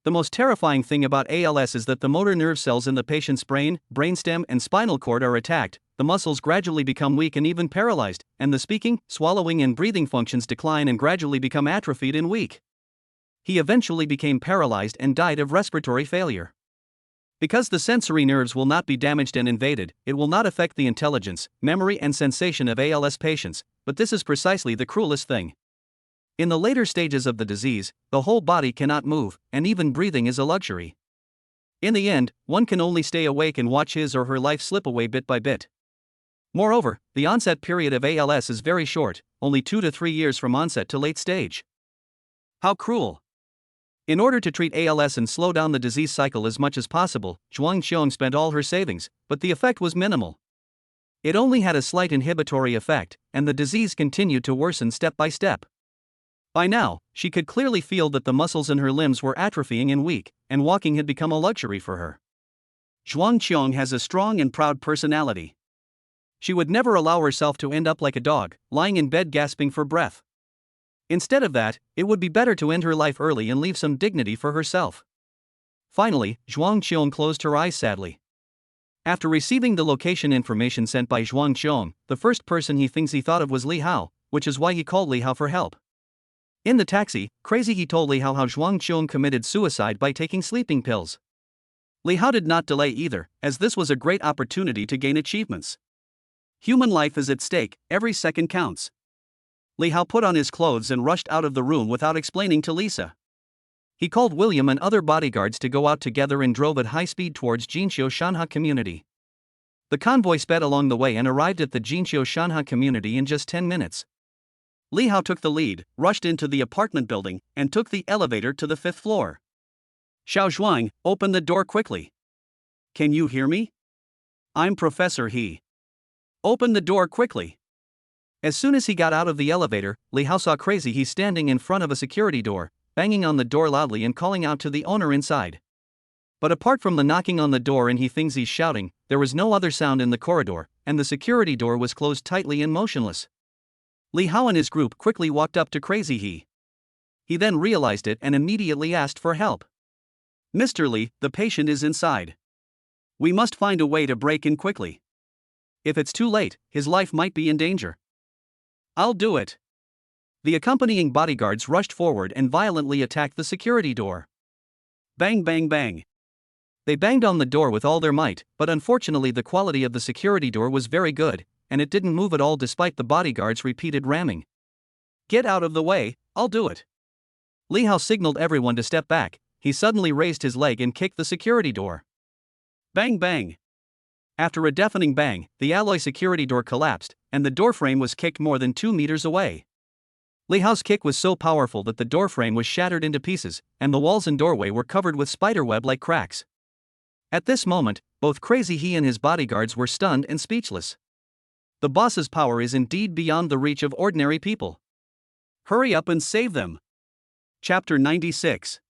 The most terrifying thing about ALS is that the motor nerve cells in the patient's brain, brainstem, and spinal cord are attacked, the muscles gradually become weak and even paralyzed, and the speaking, swallowing, and breathing functions decline and gradually become atrophied and weak. He eventually became paralyzed and died of respiratory failure. Because the sensory nerves will not be damaged and invaded, it will not affect the intelligence, memory, and sensation of ALS patients, but this is precisely the cruelest thing. In the later stages of the disease, the whole body cannot move, and even breathing is a luxury. In the end, one can only stay awake and watch his or her life slip away bit by bit. Moreover, the onset period of ALS is very short, only 2 to 3 years from onset to late stage. How cruel! In order to treat ALS and slow down the disease cycle as much as possible, Zhuang Qiong spent all her savings, but the effect was minimal. It only had a slight inhibitory effect, and the disease continued to worsen step by step. By now, she could clearly feel that the muscles in her limbs were atrophying and weak, and walking had become a luxury for her. Zhuang Qiong has a strong and proud personality. She would never allow herself to end up like a dog, lying in bed gasping for breath. Instead of that, it would be better to end her life early and leave some dignity for herself. Finally, Zhuang Qiong closed her eyes sadly. After receiving the location information sent by Zhuang Qiong, the first person he thinks he thought of was Li Hao, which is why he called Li Hao for help. In the taxi, Crazy he told Li Hao how Zhuang Qiong committed suicide by taking sleeping pills. Li Hao did not delay either, as this was a great opportunity to gain achievements. Human life is at stake, every second counts. Li Hao put on his clothes and rushed out of the room without explaining to Lisa. He called William and other bodyguards to go out together and drove at high speed towards Jinqiu Shanha community. The convoy sped along the way and arrived at the Jinqiu Shanha community in just 10 minutes. Li Hao took the lead, rushed into the apartment building, and took the elevator to the 5th floor. Xiao Zhuang, open the door quickly. Can you hear me? I'm Professor He. Open the door quickly. As soon as he got out of the elevator, Li Hao saw Crazy He standing in front of a security door, banging on the door loudly and calling out to the owner inside. But apart from the knocking on the door and he thinks he's shouting, there was no other sound in the corridor, and the security door was closed tightly and motionless. Li Hao and his group quickly walked up to Crazy He. He then realized it and immediately asked for help. Mr. Li, the patient is inside. We must find a way to break in quickly. If it's too late, his life might be in danger. I'll do it. The accompanying bodyguards rushed forward and violently attacked the security door. Bang bang bang. They banged on the door with all their might, but unfortunately the quality of the security door was very good, and it didn't move at all despite the bodyguards' repeated ramming. Get out of the way, I'll do it. Li Hao signaled everyone to step back. He suddenly raised his leg and kicked the security door. Bang bang. After a deafening bang, the alloy security door collapsed, and the doorframe was kicked more than 2 meters away. Li Hao's kick was so powerful that the doorframe was shattered into pieces, and the walls and doorway were covered with spiderweb-like cracks. At this moment, both Crazy He and his bodyguards were stunned and speechless. The boss's power is indeed beyond the reach of ordinary people. Hurry up and save them. Chapter 96.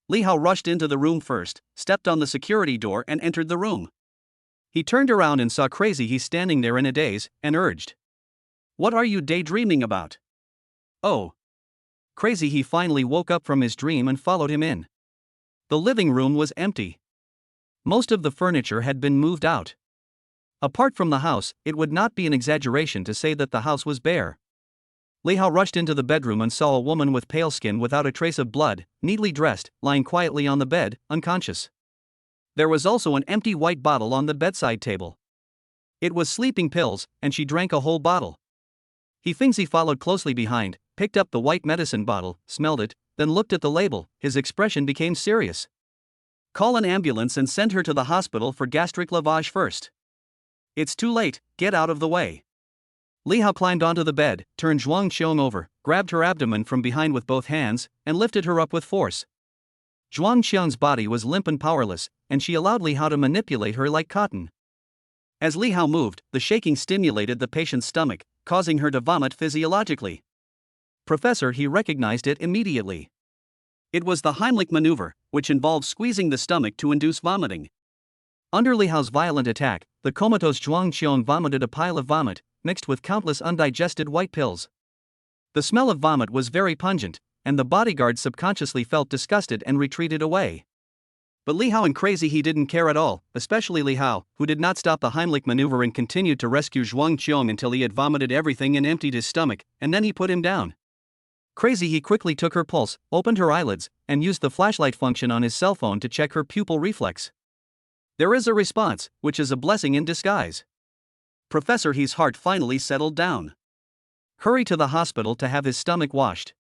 Li Hao rushed into the room first, stepped on the security door and entered the room. He turned around and saw Crazy He standing there in a daze, and urged. What are you daydreaming about? Oh. Crazy He finally woke up from his dream and followed him in. The living room was empty. Most of the furniture had been moved out. Apart from the house, it would not be an exaggeration to say that the house was bare. Li Hao rushed into the bedroom and saw a woman with pale skin without a trace of blood, neatly dressed, lying quietly on the bed, unconscious. There was also an empty white bottle on the bedside table. It was sleeping pills, and she drank a whole bottle. He thinks he followed closely behind, picked up the white medicine bottle, smelled it, then looked at the label. His expression became serious. Call an ambulance and send her to the hospital for gastric lavage first. It's too late, get out of the way. Li Hao climbed onto the bed, turned Zhuang Qiong over, grabbed her abdomen from behind with both hands, and lifted her up with force. Zhuang Qiong's body was limp and powerless, and she allowed Li Hao to manipulate her like cotton. As Li Hao moved, the shaking stimulated the patient's stomach, causing her to vomit physiologically. Professor He recognized it immediately. It was the Heimlich maneuver, which involves squeezing the stomach to induce vomiting. Under Li Hao's violent attack, the comatose Zhuang Qiong vomited a pile of vomit, mixed with countless undigested white pills. The smell of vomit was very pungent, and the bodyguards subconsciously felt disgusted and retreated away. But Li Hao and Crazy He didn't care at all, especially Li Hao, who did not stop the Heimlich maneuver and continued to rescue Zhuang Qiong until he had vomited everything and emptied his stomach, and then he put him down. Crazy He quickly took her pulse, opened her eyelids, and used the flashlight function on his cell phone to check her pupil reflex. There is a response, which is a blessing in disguise. Professor He's heart finally settled down. Hurry to the hospital to have his stomach washed.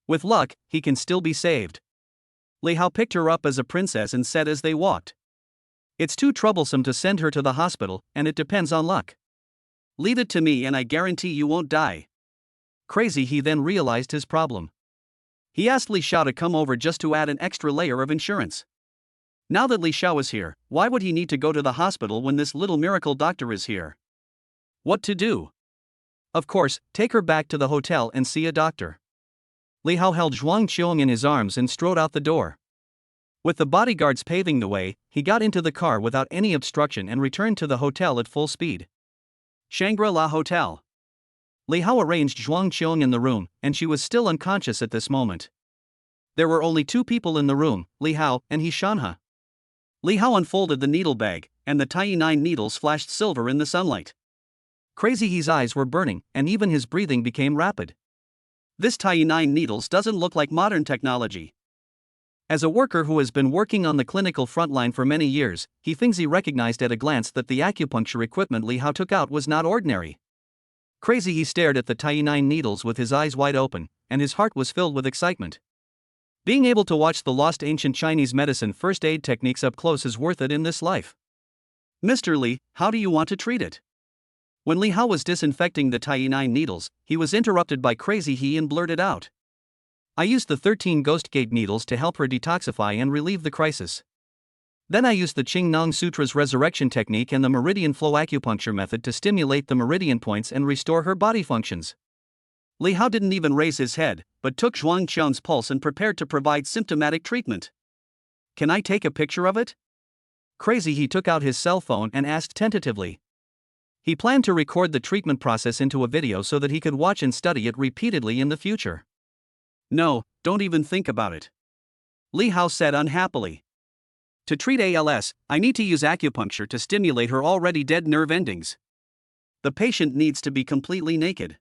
With luck, he can still be saved. Li Hao picked her up as a princess and said as they walked. It's too troublesome to send her to the hospital, and it depends on luck. Leave it to me and I guarantee you won't die. Crazy, he then realized his problem. He asked Li Xiao to come over just to add an extra layer of insurance. Now that Li Xiao is here, why would he need to go to the hospital when this little miracle doctor is here? What to do? Of course, take her back to the hotel and see a doctor. Li Hao held Zhuang Qiong in his arms and strode out the door. With the bodyguards paving the way, he got into the car without any obstruction and returned to the hotel at full speed. Shangri-La Hotel. Li Hao arranged Zhuang Qiong in the room, and she was still unconscious at this moment. There were only two people in the room, Li Hao and He Shanhe. Li Hao unfolded the needle bag, and the tiny 9 needles flashed silver in the sunlight. Crazy He's eyes were burning, and even his breathing became rapid. This tiny 9 needles doesn't look like modern technology. As a worker who has been working on the clinical frontline for many years, he thinks he recognized at a glance that the acupuncture equipment Li Hao took out was not ordinary. Crazy He stared at the tiny 9 needles with his eyes wide open, and his heart was filled with excitement. Being able to watch the lost ancient Chinese medicine first aid techniques up close is worth it in this life. Mr. Li, how do you want to treat it? When Li Hao was disinfecting the tiny 9 needles, he was interrupted by Crazy He and blurted out. I used the 13 ghost gate needles to help her detoxify and relieve the crisis. Then I used the Qing Nong Sutra's resurrection technique and the meridian flow acupuncture method to stimulate the meridian points and restore her body functions. Li Hao didn't even raise his head, but took Zhuang Qiong's pulse and prepared to provide symptomatic treatment. Can I take a picture of it? Crazy He took out his cell phone and asked tentatively. He planned to record the treatment process into a video so that he could watch and study it repeatedly in the future. No, don't even think about it. Li Hao said unhappily. To treat ALS, I need to use acupuncture to stimulate her already dead nerve endings. The patient needs to be completely naked.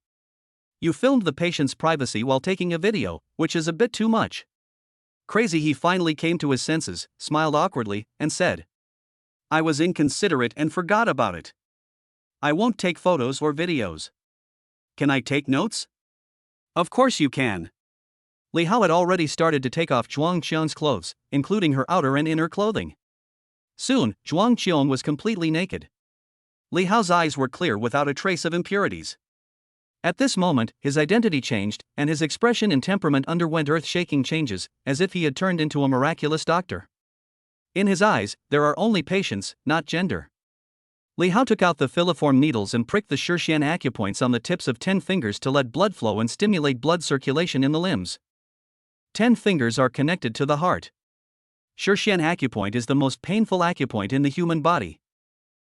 You filmed the patient's privacy while taking a video, which is a bit too much. Crazy He finally came to his senses, smiled awkwardly, and said. I was inconsiderate and forgot about it. I won't take photos or videos. Can I take notes? Of course you can. Li Hao had already started to take off Zhuang Qiong's clothes, including her outer and inner clothing. Soon, Zhuang Qiong was completely naked. Li Hao's eyes were clear without a trace of impurities. At this moment, his identity changed, and his expression and temperament underwent earth-shaking changes, as if he had turned into a miraculous doctor. In his eyes, there are only patients, not gender. Li Hao took out the filiform needles and pricked the Shirshan acupoints on the tips of 10 fingers to let blood flow and stimulate blood circulation in the limbs. 10 fingers are connected to the heart. Shirshan acupoint is the most painful acupoint in the human body.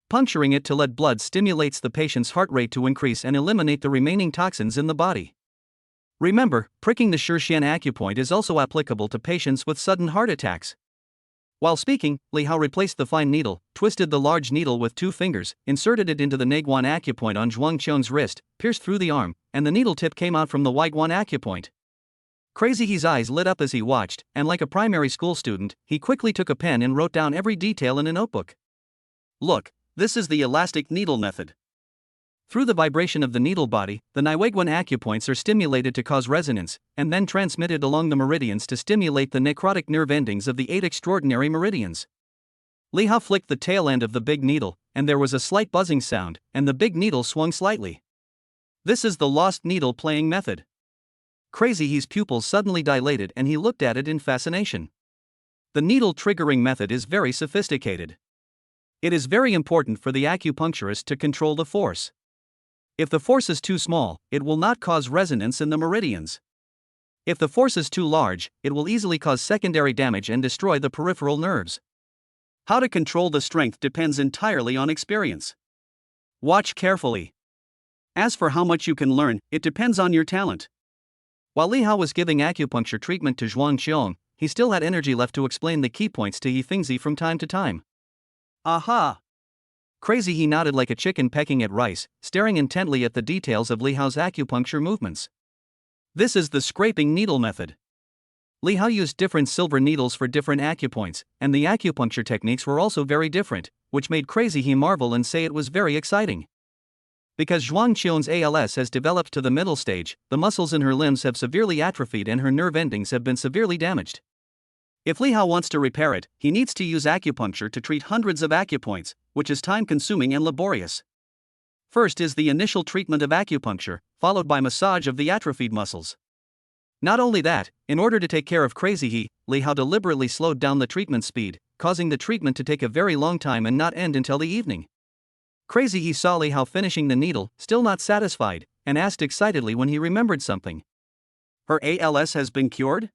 Puncturing it to let blood stimulates the patient's heart rate to increase and eliminate the remaining toxins in the body. Remember, pricking the Shirshan acupoint is also applicable to patients with sudden heart attacks. While speaking, Li Hao replaced the fine needle, twisted the large needle with 2 fingers, inserted it into the Neiguan acupoint on Zhuang Qiong's wrist, pierced through the arm, and the needle tip came out from the Weiguan acupoint. Crazy He's eyes lit up as he watched, and like a primary school student, he quickly took a pen and wrote down every detail in a notebook. Look, this is the elastic needle method. Through the vibration of the needle body, the Weiguan acupoints are stimulated to cause resonance, and then transmitted along the meridians to stimulate the necrotic nerve endings of the 8 extraordinary meridians. Li Hao flicked the tail end of the big needle, and there was a slight buzzing sound, and the big needle swung slightly. This is the lost needle playing method. Crazy He's pupils suddenly dilated and he looked at it in fascination. The needle triggering method is very sophisticated. It is very important for the acupuncturist to control the force. If the force is too small, it will not cause resonance in the meridians. If the force is too large, it will easily cause secondary damage and destroy the peripheral nerves. How to control the strength depends entirely on experience. Watch carefully. As for how much you can learn, it depends on your talent. While Li Hao was giving acupuncture treatment to Zhuang Qiong, he still had energy left to explain the key points to He Fingzi from time to time. Aha! Crazy He nodded like a chicken pecking at rice, staring intently at the details of Li Hao's acupuncture movements. This is the scraping needle method. Li Hao used different silver needles for different acupoints, and the acupuncture techniques were also very different, which made Crazy He marvel and say it was very exciting. Because Zhuang Qian's ALS has developed to the middle stage, the muscles in her limbs have severely atrophied and her nerve endings have been severely damaged. If Li Hao wants to repair it, he needs to use acupuncture to treat hundreds of acupoints, which is time-consuming and laborious. First is the initial treatment of acupuncture, followed by massage of the atrophied muscles. Not only that, in order to take care of Crazy He, Li Hao deliberately slowed down the treatment speed, causing the treatment to take a very long time and not end until the evening. Crazy He saw Li Hao finishing the needle, still not satisfied, and asked excitedly when he remembered something. Her ALS has been cured?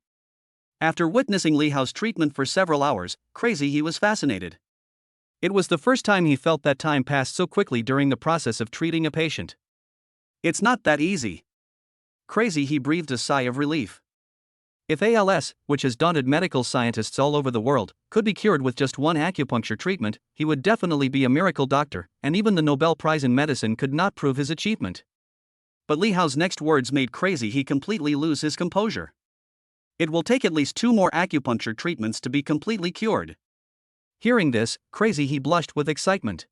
After witnessing Li Hao's treatment for several hours, Crazy He was fascinated. It was the first time he felt that time passed so quickly during the process of treating a patient. It's not that easy. Crazy He breathed a sigh of relief. If ALS, which has daunted medical scientists all over the world, could be cured with just one acupuncture treatment, he would definitely be a miracle doctor, and even the Nobel Prize in Medicine could not prove his achievement. But Li Hao's next words made Crazy He completely lose his composure. It will take at least 2 more acupuncture treatments to be completely cured. Hearing this, Crazy He blushed with excitement.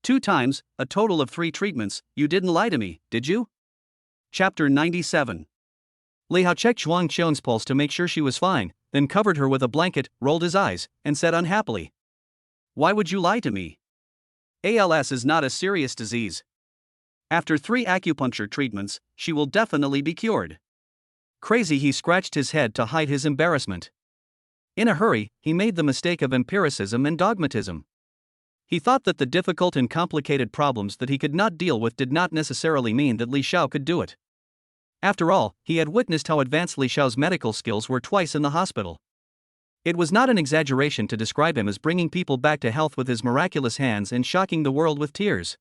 2 times, a total of 3 treatments, you didn't lie to me, did you? Chapter 97. Li Hao checked Zhuang Qian's pulse to make sure she was fine, then covered her with a blanket, rolled his eyes, and said unhappily, "Why would you lie to me? ALS is not a serious disease. After 3 acupuncture treatments, she will definitely be cured." Crazy He scratched his head to hide his embarrassment. In a hurry, he made the mistake of empiricism and dogmatism. He thought that the difficult and complicated problems that he could not deal with did not necessarily mean that Li Xiao could do it. After all, he had witnessed how advanced Li Xiao's medical skills were twice in the hospital. It was not an exaggeration to describe him as bringing people back to health with his miraculous hands and shocking the world with tears.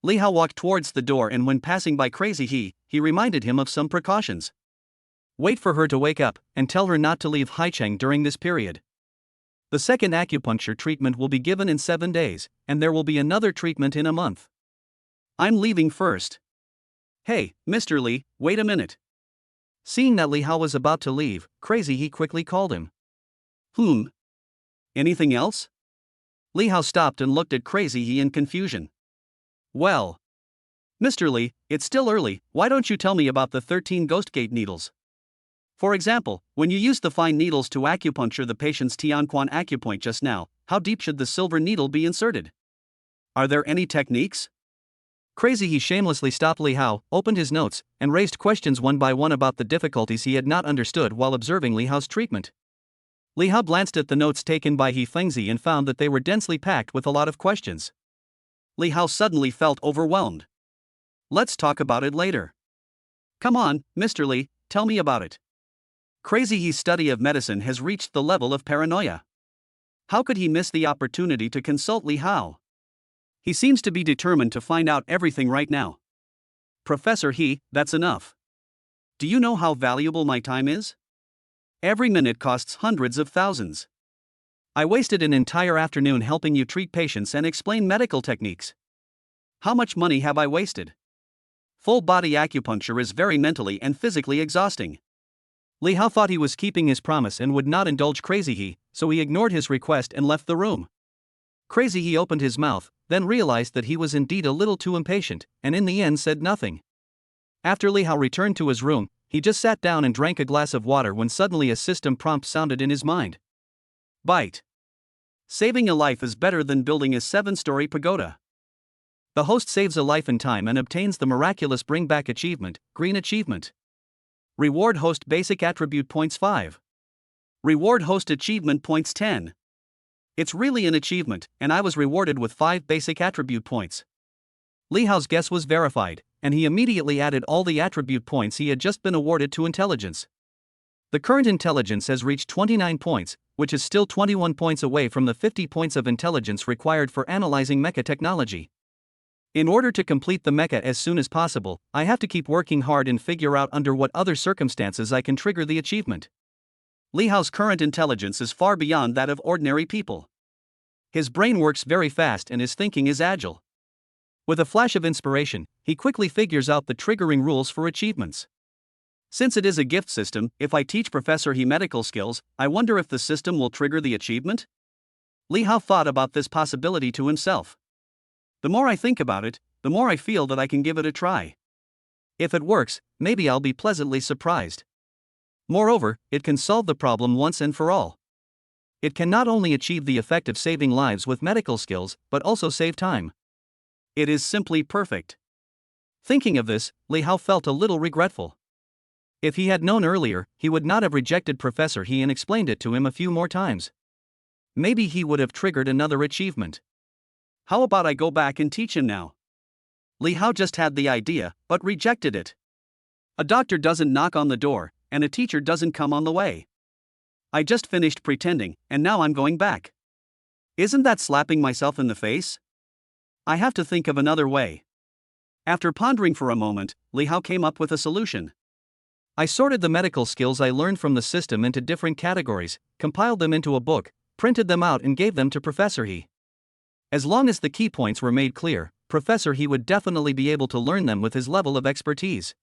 Li Hao walked towards the door, and when passing by Crazy he reminded him of some precautions. Wait for her to wake up, and tell her not to leave Haicheng during this period. The second acupuncture treatment will be given in 7 days, and there will be another treatment in a month. I'm leaving first. Hey, Mr. Li, wait a minute. Seeing that Li Hao was about to leave, Crazy He quickly called him. Anything else? Li Hao stopped and looked at Crazy He in confusion. Well, Mr. Li, it's still early, why don't you tell me about the 13 Ghost Gate needles? For example, when you used the fine needles to acupuncture the patient's Tianquan acupoint just now, how deep should the silver needle be inserted? Are there any techniques? Crazy He shamelessly stopped Li Hao, opened his notes, and raised questions one by one about the difficulties he had not understood while observing Li Hao's treatment. Li Hao glanced at the notes taken by He Fengzi and found that they were densely packed with a lot of questions. Li Hao suddenly felt overwhelmed. Let's talk about it later. Come on, Mr. Li, tell me about it. Crazy He's study of medicine has reached the level of paranoia. How could he miss the opportunity to consult Li Hao? He seems to be determined to find out everything right now. Professor He, that's enough. Do you know how valuable my time is? Every minute costs hundreds of thousands. I wasted an entire afternoon helping you treat patients and explain medical techniques. How much money have I wasted? Full body acupuncture is very mentally and physically exhausting. Li Hao thought he was keeping his promise and would not indulge Crazy He, so he ignored his request and left the room. Crazy He opened his mouth, then realized that he was indeed a little too impatient, and in the end said nothing. After Li Hao returned to his room, he just sat down and drank a glass of water when suddenly a system prompt sounded in his mind. Bite. Saving a life is better than building a 7-story pagoda. The host saves a life and time and obtains the miraculous Bring Back Achievement, Green Achievement. Reward Host Basic Attribute Points 5. Reward Host Achievement Points 10. It's really an achievement, and I was rewarded with 5 basic attribute points. Li Hao's guess was verified, and he immediately added all the attribute points he had just been awarded to intelligence. The current intelligence has reached 29 points, which is still 21 points away from the 50 points of intelligence required for analyzing mecha technology. In order to complete the mecha as soon as possible, I have to keep working hard and figure out under what other circumstances I can trigger the achievement. Li Hao's current intelligence is far beyond that of ordinary people. His brain works very fast and his thinking is agile. With a flash of inspiration, he quickly figures out the triggering rules for achievements. Since it is a gift system, if I teach Professor He medical skills, I wonder if the system will trigger the achievement? Li Hao thought about this possibility to himself. The more I think about it, the more I feel that I can give it a try. If it works, maybe I'll be pleasantly surprised. Moreover, it can solve the problem once and for all. It can not only achieve the effect of saving lives with medical skills, but also save time. It is simply perfect. Thinking of this, Li Hao felt a little regretful. If he had known earlier, he would not have rejected Professor He and explained it to him a few more times. Maybe he would have triggered another achievement. How about I go back and teach him now? Li Hao just had the idea, but rejected it. A doctor doesn't knock on the door, and a teacher doesn't come on the way. I just finished pretending, and now I'm going back. Isn't that slapping myself in the face? I have to think of another way. After pondering for a moment, Li Hao came up with a solution. I sorted the medical skills I learned from the system into different categories, compiled them into a book, printed them out and gave them to Professor He. As long as the key points were made clear, Professor He would definitely be able to learn them with his level of expertise.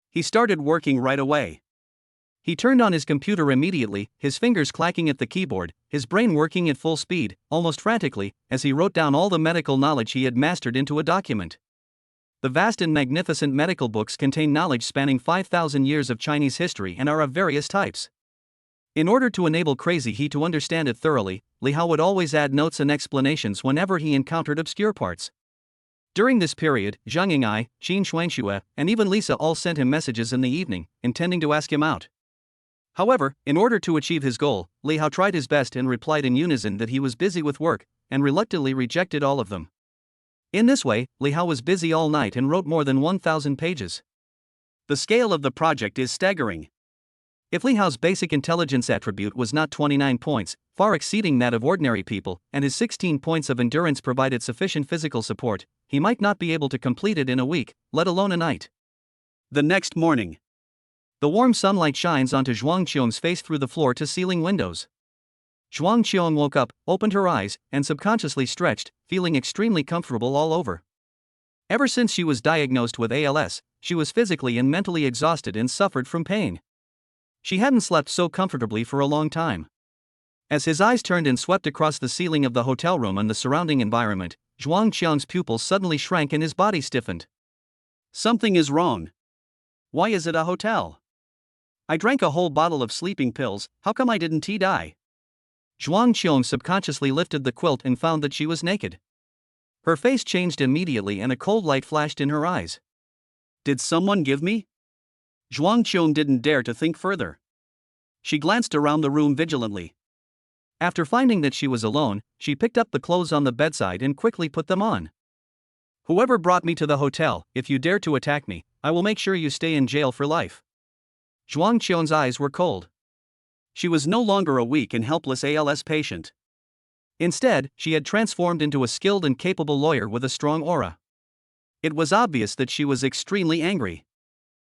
He started working right away. He turned on his computer immediately, his fingers clacking at the keyboard, his brain working at full speed, almost frantically, as he wrote down all the medical knowledge he had mastered into a document. The vast and magnificent medical books contain knowledge spanning 5,000 years of Chinese history and are of various types. In order to enable Crazy He to understand it thoroughly, Li Hao would always add notes and explanations whenever he encountered obscure parts. During this period, Zhang Ying'ai, Qin Shuangxue, and even Lisa all sent him messages in the evening, intending to ask him out. However, in order to achieve his goal, Li Hao tried his best and replied in unison that he was busy with work, and reluctantly rejected all of them. In this way, Li Hao was busy all night and wrote more than 1,000 pages. The scale of the project is staggering. If Li Hao's basic intelligence attribute was not 29 points, far exceeding that of ordinary people, and his 16 points of endurance provided sufficient physical support, he might not be able to complete it in a week, let alone a night. The next morning, the warm sunlight shines onto Zhuang Qiong's face through the floor-to-ceiling windows. Zhuang Qiong woke up, opened her eyes, and subconsciously stretched, feeling extremely comfortable all over. Ever since she was diagnosed with ALS, she was physically and mentally exhausted and suffered from pain. She hadn't slept so comfortably for a long time. As his eyes turned and swept across the ceiling of the hotel room and the surrounding environment, Zhuang Qiong's pupils suddenly shrank and his body stiffened. Something is wrong. Why is it a hotel? I drank a whole bottle of sleeping pills, how come I didn't die? Zhuang Qiong subconsciously lifted the quilt and found that she was naked. Her face changed immediately and a cold light flashed in her eyes. Did someone give me? Zhuang Qiong didn't dare to think further. She glanced around the room vigilantly. After finding that she was alone, she picked up the clothes on the bedside and quickly put them on. Whoever brought me to the hotel, if you dare to attack me, I will make sure you stay in jail for life. Zhuang Qiong's eyes were cold. She was no longer a weak and helpless ALS patient. Instead, she had transformed into a skilled and capable lawyer with a strong aura. It was obvious that she was extremely angry.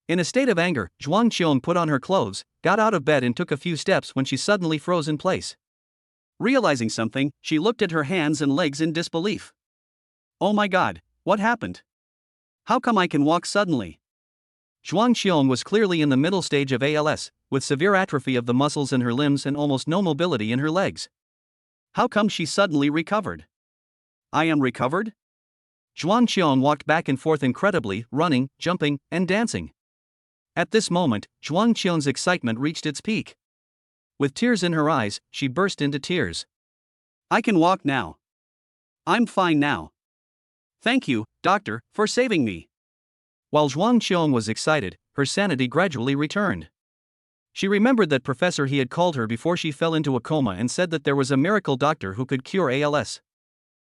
In a state of anger, Zhuang Qiong put on her clothes, got out of bed and took a few steps when she suddenly froze in place. Realizing something, she looked at her hands and legs in disbelief. Oh my God, what happened? How come I can walk suddenly? Zhuang Qiong was clearly in the middle stage of ALS, with severe atrophy of the muscles in her limbs and almost no mobility in her legs. How come she suddenly recovered? I am recovered? Zhuang Qiong walked back and forth incredibly, running, jumping, and dancing. At this moment, Zhuang Qiong's excitement reached its peak. With tears in her eyes, she burst into tears. I can walk now. I'm fine now. Thank you, doctor, for saving me. While Zhuang Qiong was excited, her sanity gradually returned. She remembered that Professor He had called her before she fell into a coma and said that there was a miracle doctor who could cure ALS.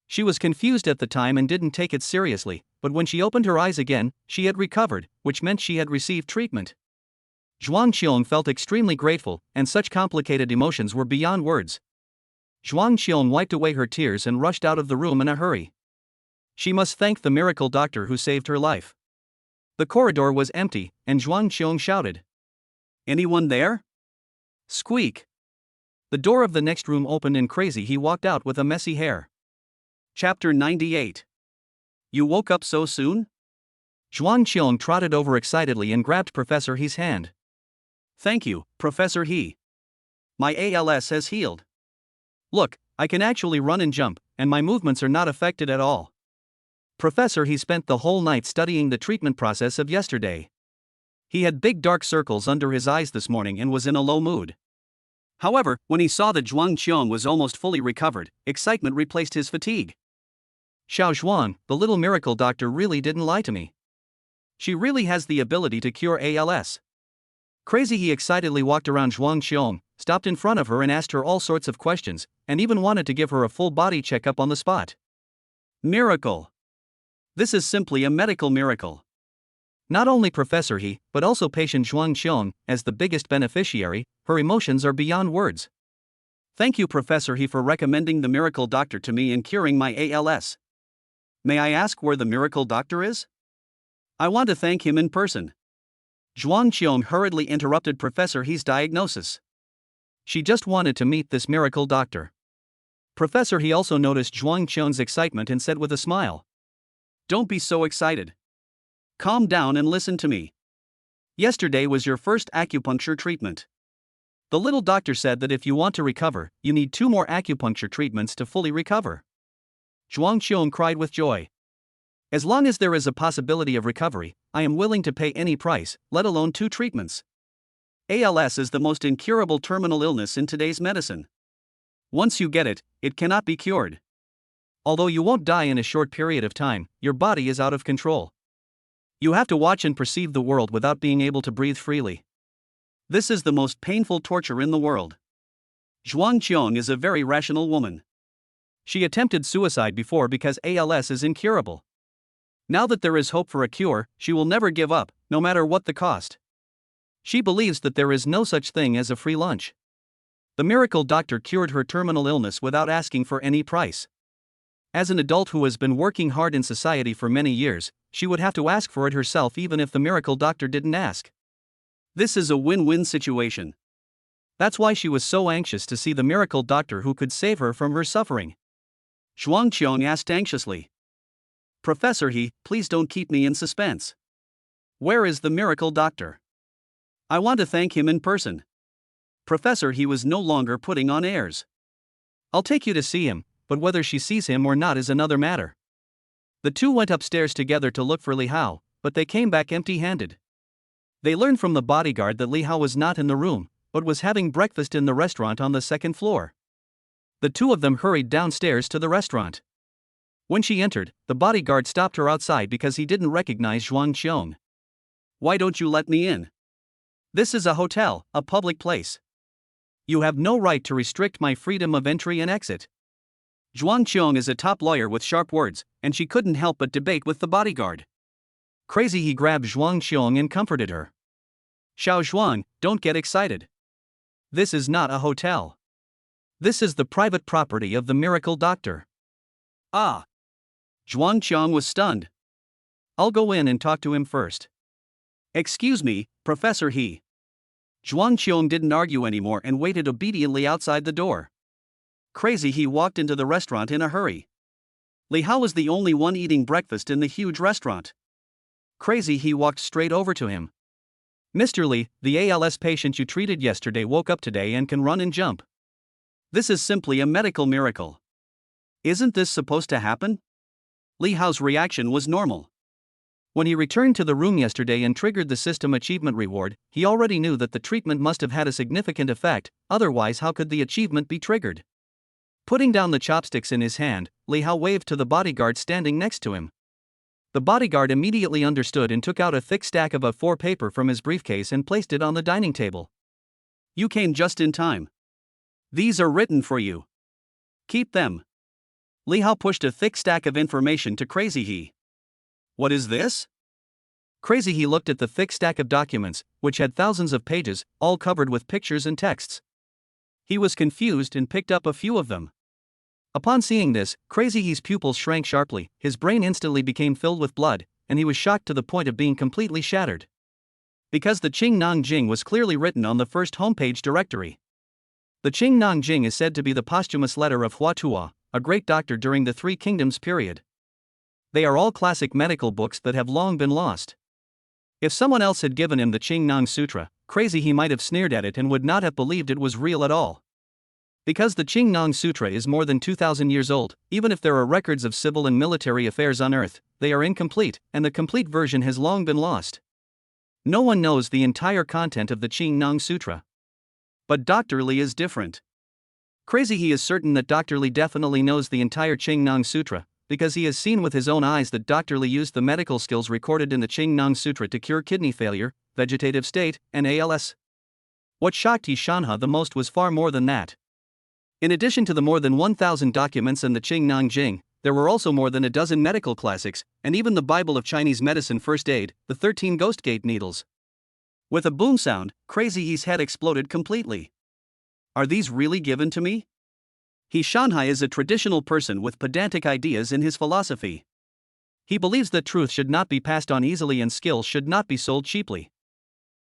She was confused at the time and didn't take it seriously, but when she opened her eyes again, she had recovered, which meant she had received treatment. Zhuang Qiong felt extremely grateful, and such complicated emotions were beyond words. Zhuang Qiong wiped away her tears and rushed out of the room in a hurry. She must thank the miracle doctor who saved her life. The corridor was empty, and Zhuang Qiong shouted. Anyone there? Squeak. The door of the next room opened and Crazy He walked out with a messy hair. Chapter 98. You woke up so soon? Zhuang Qiong trotted over excitedly and grabbed Professor He's hand. Thank you, Professor He. My ALS has healed. Look, I can actually run and jump, and my movements are not affected at all. Professor he spent the whole night studying the treatment process of yesterday. He had big dark circles under his eyes this morning and was in a low mood. However, when he saw that Zhuang Qiong was almost fully recovered, excitement replaced his fatigue. Xiao Zhuang, the little miracle doctor, really didn't lie to me. She really has the ability to cure ALS. Crazy he excitedly walked around Zhuang Qiong, stopped in front of her and asked her all sorts of questions, and even wanted to give her a full body checkup on the spot. Miracle! This is simply a medical miracle. Not only Professor He, but also patient Zhuang Qiong, as the biggest beneficiary, her emotions are beyond words. Thank you, Professor He, for recommending the miracle doctor to me and curing my ALS. May I ask where the miracle doctor is? I want to thank him in person. Zhuang Qiong hurriedly interrupted Professor He's diagnosis. She just wanted to meet this miracle doctor. Professor He also noticed Zhuang Qiong's excitement and said with a smile, "Don't be so excited. Calm down and listen to me. Yesterday was your first acupuncture treatment. The little doctor said that if you want to recover, you need 2 more acupuncture treatments to fully recover." Zhuang Qiong cried with joy. As long as there is a possibility of recovery, I am willing to pay any price, let alone 2 treatments. ALS is the most incurable terminal illness in today's medicine. Once you get it, it cannot be cured. Although you won't die in a short period of time, your body is out of control. You have to watch and perceive the world without being able to breathe freely. This is the most painful torture in the world. Zhuang Qiong is a very rational woman. She attempted suicide before because ALS is incurable. Now that there is hope for a cure, she will never give up, no matter what the cost. She believes that there is no such thing as a free lunch. The miracle doctor cured her terminal illness without asking for any price. As an adult who has been working hard in society for many years, she would have to ask for it herself even if the miracle doctor didn't ask. This is a win-win situation. That's why she was so anxious to see the miracle doctor who could save her from her suffering. Zhuang Qiong asked anxiously, "Professor He, please don't keep me in suspense. Where is the miracle doctor? I want to thank him in person." Professor He was no longer putting on airs. "I'll take you to see him, but whether she sees him or not is another matter." The two went upstairs together to look for Li Hao, but they came back empty-handed. They learned from the bodyguard that Li Hao was not in the room, but was having breakfast in the restaurant on the 2nd floor. The two of them hurried downstairs to the restaurant. When she entered, the bodyguard stopped her outside because he didn't recognize Zhuang Qiong. "Why don't you let me in? This is a hotel, a public place. You have no right to restrict my freedom of entry and exit." Zhuang Qiong is a top lawyer with sharp words, and she couldn't help but debate with the bodyguard. Crazy he grabbed Zhuang Qiong and comforted her. "Xiao Zhuang, don't get excited. This is not a hotel. This is the private property of the miracle doctor." "Ah." Zhuang Qiong was stunned. "I'll go in and talk to him first." "Excuse me, Professor He." Zhuang Qiong didn't argue anymore and waited obediently outside the door. Crazy he walked into the restaurant in a hurry. Li Hao was the only one eating breakfast in the huge restaurant. Crazy he walked straight over to him. "Mr. Li, the ALS patient you treated yesterday woke up today and can run and jump. This is simply a medical miracle. Isn't this supposed to happen?" Li Hao's reaction was normal. When he returned to the room yesterday and triggered the system achievement reward, he already knew that the treatment must have had a significant effect, otherwise how could the achievement be triggered? Putting down the chopsticks in his hand, Li Hao waved to the bodyguard standing next to him. The bodyguard immediately understood and took out a thick stack of A4 paper from his briefcase and placed it on the dining table. "You came just in time. These are written for you. Keep them." Li Hao pushed a thick stack of information to Crazy He. "What is this?" Crazy He looked at the thick stack of documents, which had thousands of pages, all covered with pictures and texts. He was confused and picked up a few of them. Upon seeing this, Crazy He's pupils shrank sharply, his brain instantly became filled with blood, and he was shocked to the point of being completely shattered. Because the Qing Nang Jing was clearly written on the first homepage directory. The Qing Nang Jing is said to be the posthumous letter of Hua Tuo, a great doctor during the Three Kingdoms period. They are all classic medical books that have long been lost. If someone else had given him the Qing Nang Sutra, Crazy He might have sneered at it and would not have believed it was real at all. Because the Qingnong Sutra is more than 2,000 years old, even if there are records of civil and military affairs on Earth, they are incomplete, and the complete version has long been lost. No one knows the entire content of the Qingnong Sutra. But Dr. Li is different. Crazy, he is certain that Dr. Li definitely knows the entire Qingnong Sutra, because he has seen with his own eyes that Dr. Li used the medical skills recorded in the Qingnong Sutra to cure kidney failure, vegetative state, and ALS. What shocked He Shanha the most was far more than that. In addition to the more than 1,000 documents in the Qingnong Jing, there were also more than a dozen medical classics, and even the Bible of Chinese medicine first aid, the 13 Ghost Gate needles. With a boom sound, Crazy He's head exploded completely. Are these really given to me? He Shanhai is a traditional person with pedantic ideas in his philosophy. He believes that truth should not be passed on easily and skill should not be sold cheaply.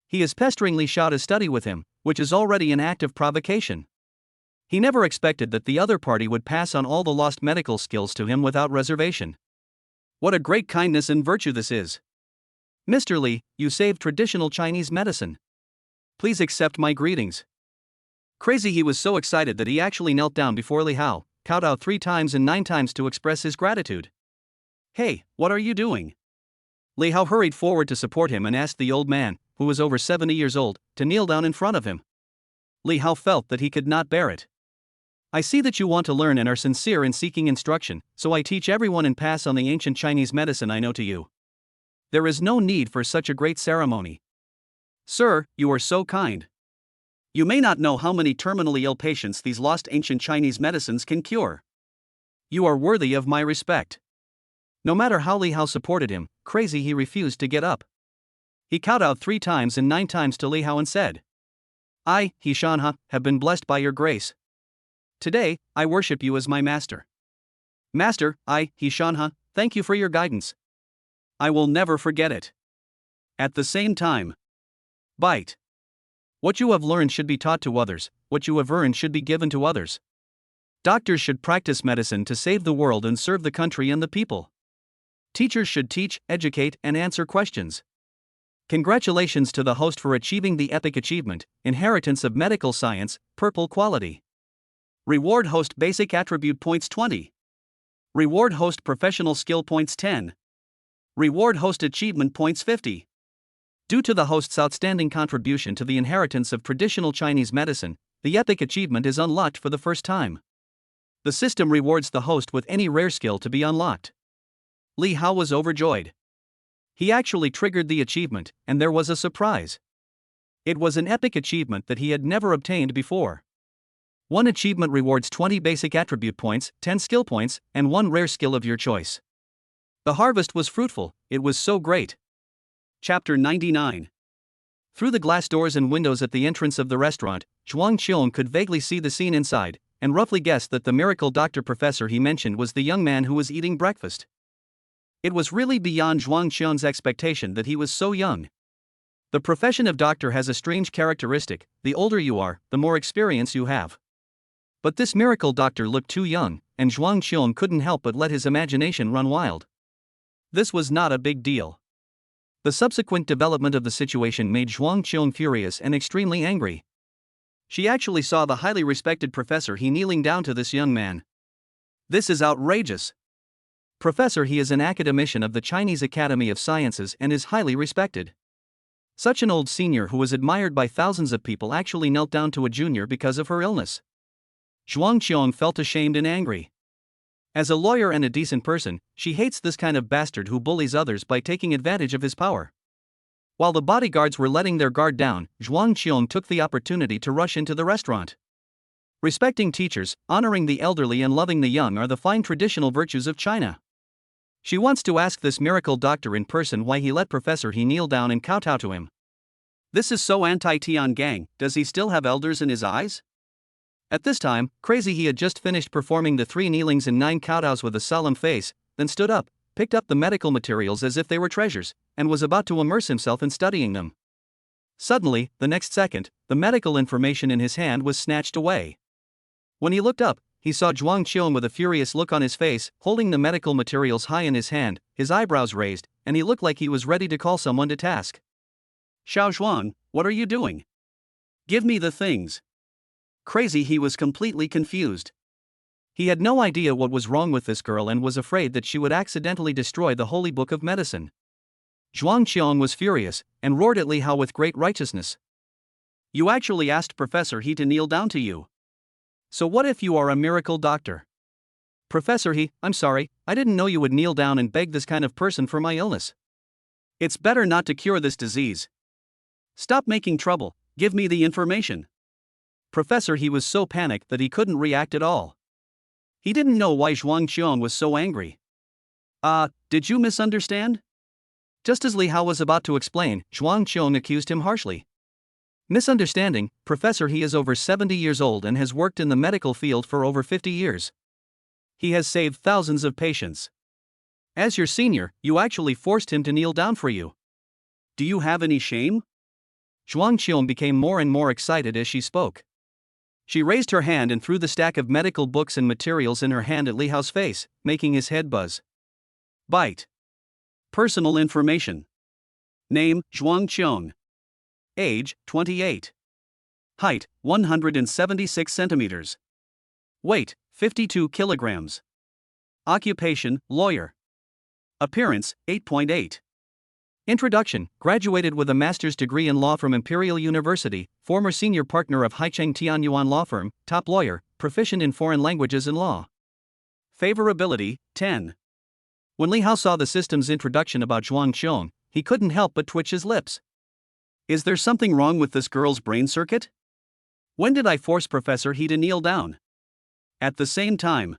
He is pestering Li Xiao to study with him, which is already an act of provocation. He never expected that the other party would pass on all the lost medical skills to him without reservation. What a great kindness and virtue this is. Mr. Li, you saved traditional Chinese medicine. Please accept my greetings. Crazy, he was so excited that he actually knelt down before Li Hao, kowtowed 3 times and 9 times to express his gratitude. Hey, what are you doing? Li Hao hurried forward to support him and asked the old man, who was over 70 years old, to kneel down in front of him. Li Hao felt that he could not bear it. I see that you want to learn and are sincere in seeking instruction, so I teach everyone and pass on the ancient Chinese medicine I know to you. There is no need for such a great ceremony. Sir, you are so kind. You may not know how many terminally ill patients these lost ancient Chinese medicines can cure. You are worthy of my respect. No matter how Li Hao supported him, Crazy, he refused to get up. He kowtowed 3 times and 9 times to Li Hao and said, I, He Shanha, have been blessed by your grace. Today, I worship you as my master. Master, I, He Shanha, thank you for your guidance. I will never forget it. At the same time, bite. What you have learned should be taught to others, what you have earned should be given to others. Doctors should practice medicine to save the world and serve the country and the people. Teachers should teach, educate, and answer questions. Congratulations to the host for achieving the epic achievement, Inheritance of Medical Science, Purple Quality. Reward Host Basic Attribute Points 20. Reward Host Professional Skill Points 10. Reward Host Achievement Points 50. Due to the host's outstanding contribution to the inheritance of traditional Chinese medicine, the epic achievement is unlocked for the first time. The system rewards the host with any rare skill to be unlocked. Li Hao was overjoyed. He actually triggered the achievement, and there was a surprise. It was an epic achievement that he had never obtained before. One achievement rewards 20 basic attribute points, 10 skill points, and 1 rare skill of your choice. The harvest was fruitful, it was so great. Chapter 99. Through the glass doors and windows at the entrance of the restaurant, Zhuang Qiong could vaguely see the scene inside, and roughly guessed that the miracle doctor professor he mentioned was the young man who was eating breakfast. It was really beyond Zhuang Qiong's expectation that he was so young. The profession of doctor has a strange characteristic: the older you are, the more experience you have. But this miracle doctor looked too young, and Zhuang Qiong couldn't help but let his imagination run wild. This was not a big deal. The subsequent development of the situation made Zhuang Qiong furious and extremely angry. She actually saw the highly respected professor he kneeling down to this young man. This is outrageous. Professor, he is an academician of the Chinese Academy of Sciences and is highly respected. Such an old senior who was admired by thousands of people actually knelt down to a junior because of her illness. Zhuang Qiong felt ashamed and angry. As a lawyer and a decent person, she hates this kind of bastard who bullies others by taking advantage of his power. While the bodyguards were letting their guard down, Zhuang Qiong took the opportunity to rush into the restaurant. Respecting teachers, honoring the elderly and loving the young are the fine traditional virtues of China. She wants to ask this miracle doctor in person why he let Professor He kneel down and kowtow to him. This is so anti-Tiangang, does he still have elders in his eyes? At this time, Crazy He had just finished performing the 3 kneelings and 9 kowtows with a solemn face, then stood up, picked up the medical materials as if they were treasures, and was about to immerse himself in studying them. Suddenly, the next second, the medical information in his hand was snatched away. When he looked up, he saw Zhuang Qiong with a furious look on his face, holding the medical materials high in his hand, his eyebrows raised, and he looked like he was ready to call someone to task. Xiao Zhuang, what are you doing? Give me the things. Crazy, he was completely confused. He had no idea what was wrong with this girl and was afraid that she would accidentally destroy the holy book of medicine. Zhuang Qiong was furious, and roared at Li Hao with great righteousness. You actually asked Professor He to kneel down to you. So what if you are a miracle doctor? Professor He, I'm sorry, I didn't know you would kneel down and beg this kind of person for my illness. It's better not to cure this disease. Stop making trouble, give me the information. Professor He was so panicked that he couldn't react at all. He didn't know why Zhuang Qiong was so angry. Did you misunderstand? Just as Li Hao was about to explain, Zhuang Qiong accused him harshly. Misunderstanding, Professor He is over 70 years old and has worked in the medical field for over 50 years. He has saved thousands of patients. As your senior, you actually forced him to kneel down for you. Do you have any shame? Zhuang Qiong became more and more excited as she spoke. She raised her hand and threw the stack of medical books and materials in her hand at Li Hao's face, making his head buzz. Bite. Personal information. Name, Zhuang Qiong. Age, 28. Height, 176 centimeters. Weight, 52 kilograms. Occupation, lawyer. Appearance, 8.8. Introduction, graduated with a master's degree in law from Imperial University, former senior partner of Haicheng Tianyuan law firm, top lawyer, proficient in foreign languages and law. Favorability, 10. When Li Hao saw the system's introduction about Zhuang Qiong, he couldn't help but twitch his lips. Is there something wrong with this girl's brain circuit? When did I force Professor He to kneel down? At the same time,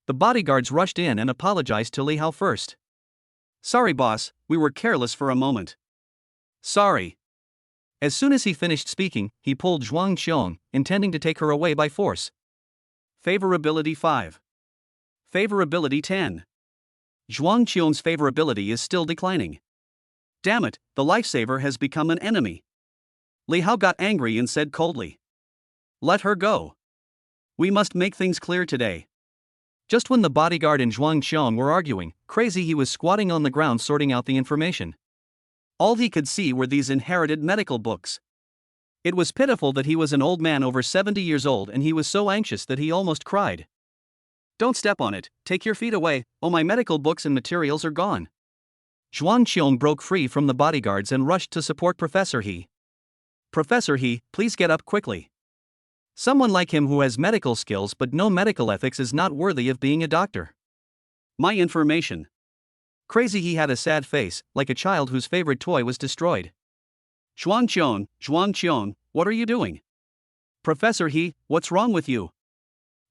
the bodyguards rushed in and apologized to Li Hao first. Sorry boss, we were careless for a moment. Sorry. As soon as he finished speaking, he pulled Zhuang Qiong, intending to take her away by force. Favorability 5. Favorability 10. Zhuang Qiong's favorability is still declining. Damn it, the lifesaver has become an enemy. Li Hao got angry and said coldly. Let her go. We must make things clear today. Just when the bodyguard and Zhuang Qiong were arguing, Crazy He was squatting on the ground sorting out the information. All he could see were these inherited medical books. It was pitiful that he was an old man over 70 years old and he was so anxious that he almost cried. Don't step on it, take your feet away, oh my medical books and materials are gone. Zhuang Qiong broke free from the bodyguards and rushed to support Professor He. Professor He, please get up quickly. Someone like him who has medical skills but no medical ethics is not worthy of being a doctor. My information. Crazy He had a sad face, like a child whose favorite toy was destroyed. Zhuang Qiong, what are you doing? Professor He, what's wrong with you?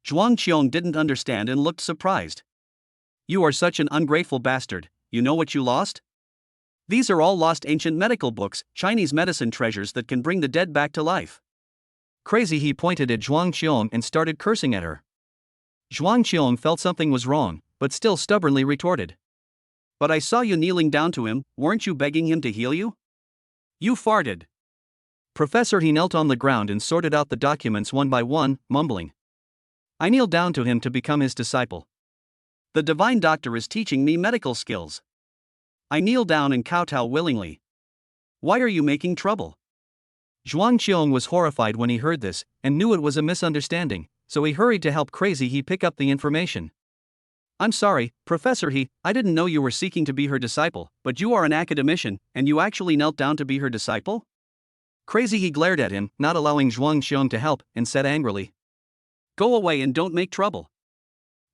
Zhuang Qiong didn't understand and looked surprised. You are such an ungrateful bastard, you know what you lost? These are all lost ancient medical books, Chinese medicine treasures that can bring the dead back to life. Crazy He pointed at Zhuang Qiong and started cursing at her. Zhuang Qiong felt something was wrong, but still stubbornly retorted. But I saw you kneeling down to him, weren't you begging him to heal you? You farted. Professor He knelt on the ground and sorted out the documents one by one, mumbling. I kneeled down to him to become his disciple. The divine doctor is teaching me medical skills. I kneel down and kowtow willingly. Why are you making trouble? Zhuang Qiong was horrified when he heard this, and knew it was a misunderstanding, so he hurried to help Crazy He pick up the information. I'm sorry, Professor He, I didn't know you were seeking to be her disciple, but you are an academician, and you actually knelt down to be her disciple? Crazy He glared at him, not allowing Zhuang Qiong to help, and said angrily. Go away and don't make trouble.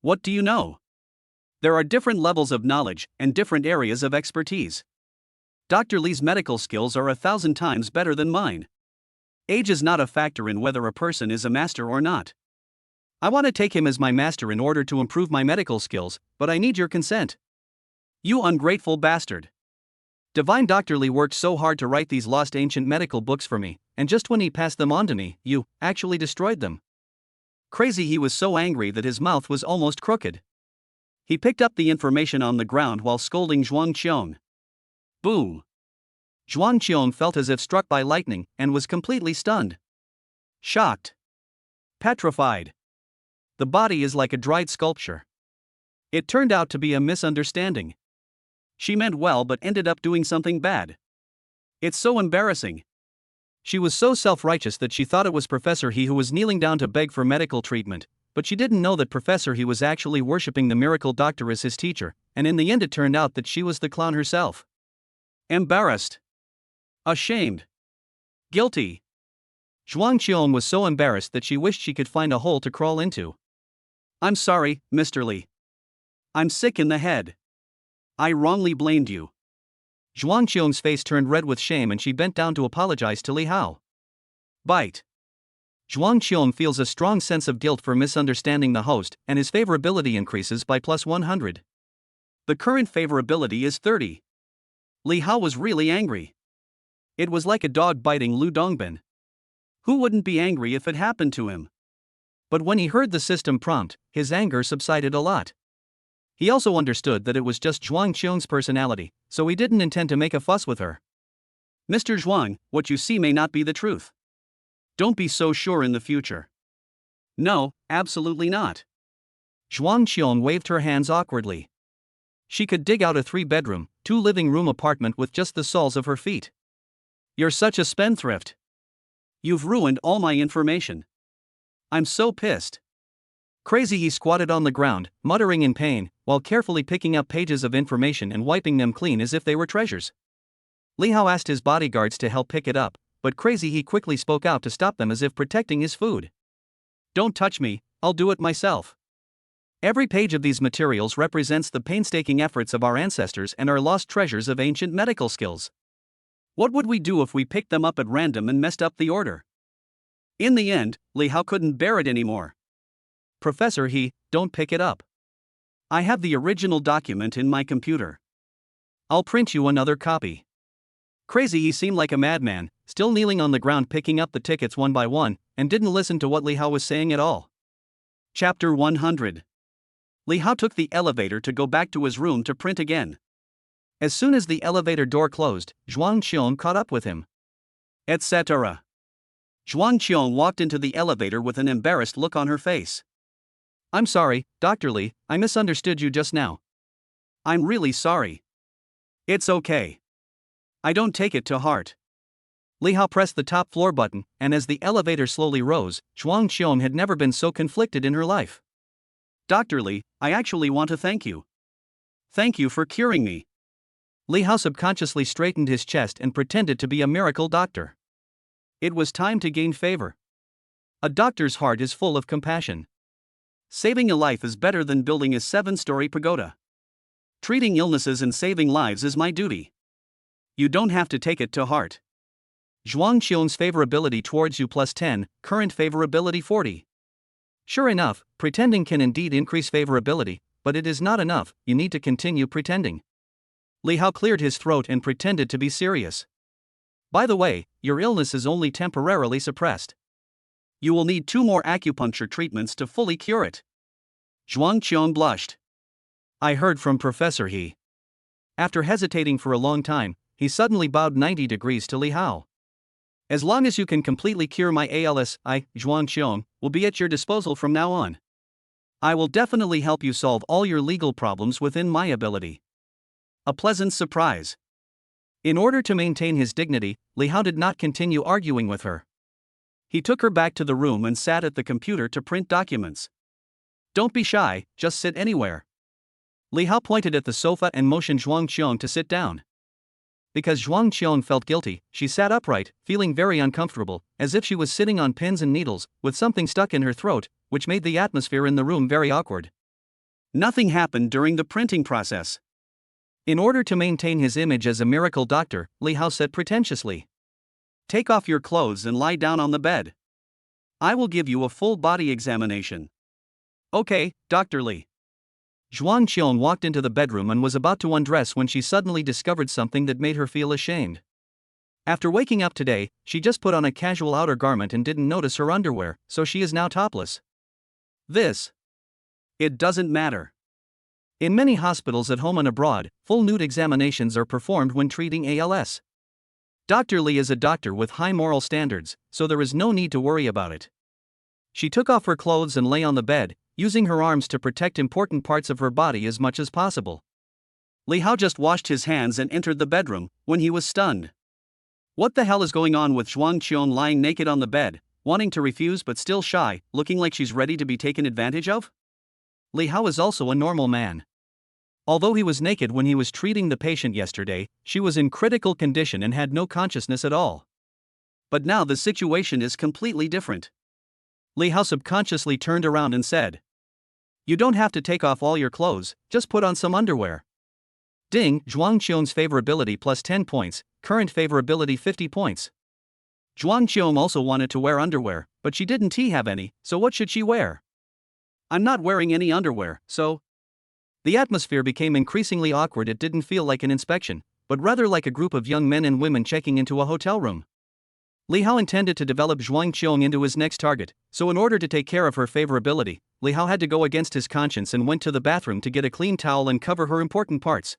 What do you know? There are different levels of knowledge, and different areas of expertise. Dr. Li's medical skills are 1,000 times better than mine. Age is not a factor in whether a person is a master or not. I want to take him as my master in order to improve my medical skills, but I need your consent. You ungrateful bastard. Divine Dr. Li worked so hard to write these lost ancient medical books for me, and just when he passed them on to me, you actually destroyed them. Crazy He was so angry that his mouth was almost crooked. He picked up the information on the ground while scolding Zhuang Qiong. Boom! Zhuang Qiong felt as if struck by lightning and was completely stunned. Shocked. Petrified. The body is like a dried sculpture. It turned out to be a misunderstanding. She meant well but ended up doing something bad. It's so embarrassing. She was so self-righteous that she thought it was Professor He who was kneeling down to beg for medical treatment, but she didn't know that Professor He was actually worshipping the miracle doctor as his teacher, and in the end it turned out that she was the clown herself. Embarrassed. Ashamed. Guilty. Zhuang Qiong was so embarrassed that she wished she could find a hole to crawl into. I'm sorry, Mr. Li. I'm sick in the head. I wrongly blamed you. Zhuang Qiong's face turned red with shame and she bent down to apologize to Li Hao. Bite. Zhuang Qiong feels a strong sense of guilt for misunderstanding the host, and his favorability increases by plus 100. The current favorability is 30. Li Hao was really angry. It was like a dog biting Lu Dongbin. Who wouldn't be angry if it happened to him? But when he heard the system prompt, his anger subsided a lot. He also understood that it was just Zhuang Qiong's personality, so he didn't intend to make a fuss with her. Mr. Zhuang, what you see may not be the truth. Don't be so sure in the future. No, absolutely not. Zhuang Qiong waved her hands awkwardly. She could dig out a 3-bedroom, 2-living-room apartment with just the soles of her feet. You're such a spendthrift. You've ruined all my information. I'm so pissed. Crazy He squatted on the ground, muttering in pain, while carefully picking up pages of information and wiping them clean as if they were treasures. Li Hao asked his bodyguards to help pick it up, but Crazy He quickly spoke out to stop them as if protecting his food. Don't touch me, I'll do it myself. Every page of these materials represents the painstaking efforts of our ancestors and our lost treasures of ancient medical skills. What would we do if we picked them up at random and messed up the order? In the end, Li Hao couldn't bear it anymore. Professor He, don't pick it up. I have the original document in my computer. I'll print you another copy. Crazy He seemed like a madman, still kneeling on the ground picking up the tickets one by one, and didn't listen to what Li Hao was saying at all. Chapter 100. Li Hao took the elevator to go back to his room to print again. As soon as the elevator door closed, Zhuang Qiong caught up with him. Etc. Zhuang Qiong walked into the elevator with an embarrassed look on her face. I'm sorry, Dr. Li, I misunderstood you just now. I'm really sorry. It's okay. I don't take it to heart. Li Hao pressed the top floor button, and as the elevator slowly rose, Zhuang Qiong had never been so conflicted in her life. Dr. Li, I actually want to thank you. Thank you for curing me. Li Hao subconsciously straightened his chest and pretended to be a miracle doctor. It was time to gain favor. A doctor's heart is full of compassion. Saving a life is better than building a 7-story pagoda. Treating illnesses and saving lives is my duty. You don't have to take it to heart. Zhuang Qiong's favorability towards you plus 10, current favorability 40. Sure enough, pretending can indeed increase favorability, but it is not enough, you need to continue pretending. Li Hao cleared his throat and pretended to be serious. By the way, your illness is only temporarily suppressed. You will need 2 more acupuncture treatments to fully cure it. Zhuang Qiong blushed. I heard from Professor He. After hesitating for a long time, he suddenly bowed 90 degrees to Li Hao. As long as you can completely cure my ALS, I, Zhuang Qiong, will be at your disposal from now on. I will definitely help you solve all your legal problems within my ability. A pleasant surprise. In order to maintain his dignity, Li Hao did not continue arguing with her. He took her back to the room and sat at the computer to print documents. Don't be shy, just sit anywhere. Li Hao pointed at the sofa and motioned Zhuang Qiong to sit down. Because Zhuang Qiong felt guilty, she sat upright, feeling very uncomfortable, as if she was sitting on pins and needles, with something stuck in her throat, which made the atmosphere in the room very awkward. Nothing happened during the printing process. In order to maintain his image as a miracle doctor, Li Hao said pretentiously. Take off your clothes and lie down on the bed. I will give you a full body examination. Okay, Dr. Li. Zhuang Qiong walked into the bedroom and was about to undress when she suddenly discovered something that made her feel ashamed. After waking up today, she just put on a casual outer garment and didn't notice her underwear, so she is now topless. It doesn't matter. In many hospitals at home and abroad, full nude examinations are performed when treating ALS. Dr. Li is a doctor with high moral standards, so there is no need to worry about it. She took off her clothes and lay on the bed, using her arms to protect important parts of her body as much as possible. Li Hao just washed his hands and entered the bedroom, when he was stunned. What the hell is going on with Zhuang Qiong lying naked on the bed, wanting to refuse but still shy, looking like she's ready to be taken advantage of? Li Hao is also a normal man. Although he was naked when he was treating the patient yesterday, she was in critical condition and had no consciousness at all. But now the situation is completely different. Li Hao subconsciously turned around and said, "You don't have to take off all your clothes, just put on some underwear." Ding, Zhuang Qiong's favorability plus 10 points, current favorability 50 points. Zhuang Qiong also wanted to wear underwear, but she didn't have any, so what should she wear? "I'm not wearing any underwear, so..." The atmosphere became increasingly awkward. It didn't feel like an inspection, but rather like a group of young men and women checking into a hotel room. Li Hao intended to develop Zhuang Qiong into his next target, so in order to take care of her favorability, Li Hao had to go against his conscience and went to the bathroom to get a clean towel and cover her important parts.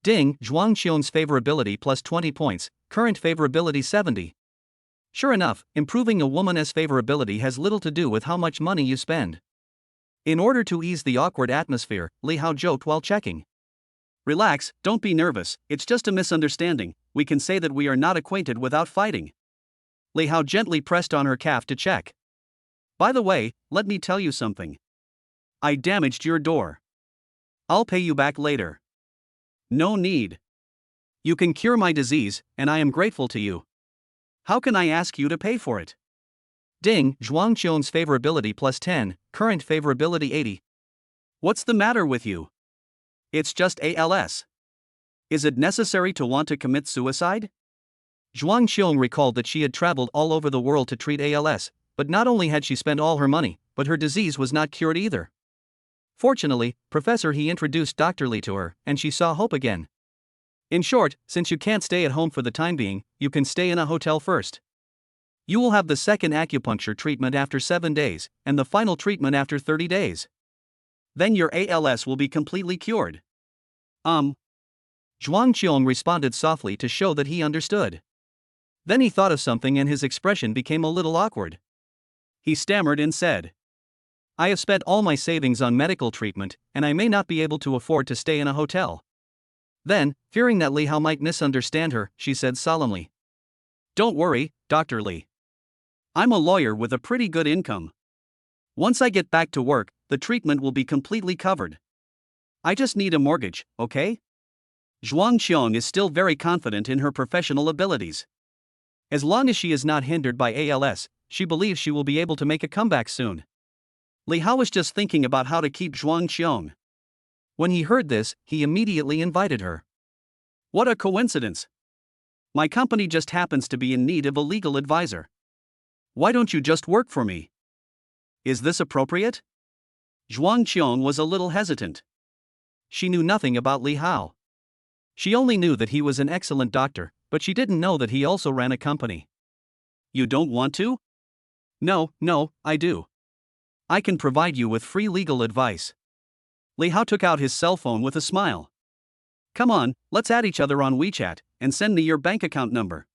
Ding, Zhuang Qiong's favorability plus 20 points, current favorability 70. Sure enough, improving a woman's favorability has little to do with how much money you spend. In order to ease the awkward atmosphere, Li Hao joked while checking. "Relax, don't be nervous, it's just a misunderstanding, we can say that we are not acquainted without fighting." Li Hao gently pressed on her calf to check. "By the way, let me tell you something. I damaged your door. I'll pay you back later." "No need. You can cure my disease, and I am grateful to you. How can I ask you to pay for it?" Ding, Zhuang Qiong's favorability plus 10, current favorability 80. "What's the matter with you? It's just ALS. Is it necessary to want to commit suicide?" Zhuang Qiong recalled that she had traveled all over the world to treat ALS, but not only had she spent all her money, but her disease was not cured either. Fortunately, Professor He introduced Dr. Li to her, and she saw hope again. "In short, since you can't stay at home for the time being, you can stay in a hotel first. You will have the second acupuncture treatment after 7 days, and the final treatment after 30 days. Then your ALS will be completely cured." Zhuang Qiong responded softly to show that he understood. Then he thought of something and his expression became a little awkward. He stammered and said, "I have spent all my savings on medical treatment, and I may not be able to afford to stay in a hotel." Then, fearing that Li Hao might misunderstand her, she said solemnly, "Don't worry, Dr. Li. I'm a lawyer with a pretty good income. Once I get back to work, the treatment will be completely covered. I just need a mortgage, okay?" Zhuang Qiong is still very confident in her professional abilities. As long as she is not hindered by ALS, she believes she will be able to make a comeback soon. Li Hao was just thinking about how to keep Zhuang Qiong. When he heard this, he immediately invited her. "What a coincidence! My company just happens to be in need of a legal advisor. Why don't you just work for me? Is this appropriate?" Zhuang Qiong was a little hesitant. She knew nothing about Li Hao. She only knew that he was an excellent doctor, but she didn't know that he also ran a company. "You don't want to?" No, I do. I can provide you with free legal advice." Li Hao took out his cell phone with a smile. "Come on, let's add each other on WeChat, and send me your bank account number."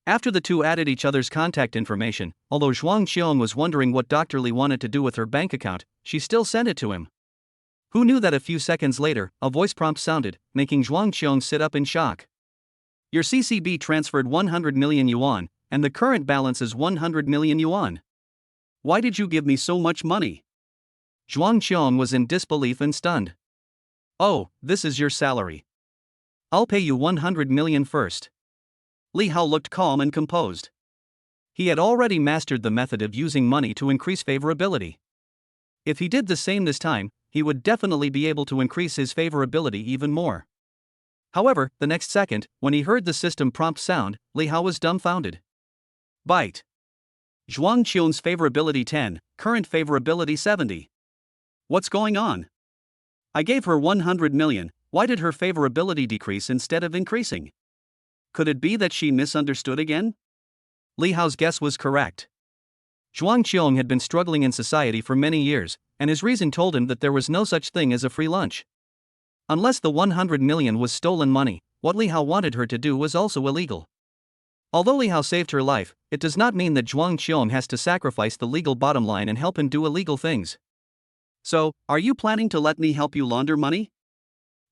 After the two added each other's contact information, although Zhuang Qiong was wondering what Dr. Li wanted to do with her bank account, she still sent it to him. Who knew that a few seconds later, a voice prompt sounded, making Zhuang Qiong sit up in shock. "Your CCB transferred 100 million yuan, and the current balance is 100 million yuan. Why did you give me so much money?" Zhuang Qiong was in disbelief and stunned. "Oh, this is your salary. I'll pay you 100 million first." Li Hao looked calm and composed. He had already mastered the method of using money to increase favorability. If he did the same this time, he would definitely be able to increase his favorability even more. However, the next second, when he heard the system prompt sound, Li Hao was dumbfounded. Bite. Zhuang Qiong's favorability 10, current favorability 70. What's going on? I gave her 100 million, why did her favorability decrease instead of increasing? Could it be that she misunderstood again? Li Hao's guess was correct. Zhuang Qiong had been struggling in society for many years, and his reason told him that there was no such thing as a free lunch. Unless the 100 million was stolen money, what Li Hao wanted her to do was also illegal. Although Li Hao saved her life, it does not mean that Zhuang Qiong has to sacrifice the legal bottom line and help him do illegal things. So, are you planning to let me help you launder money?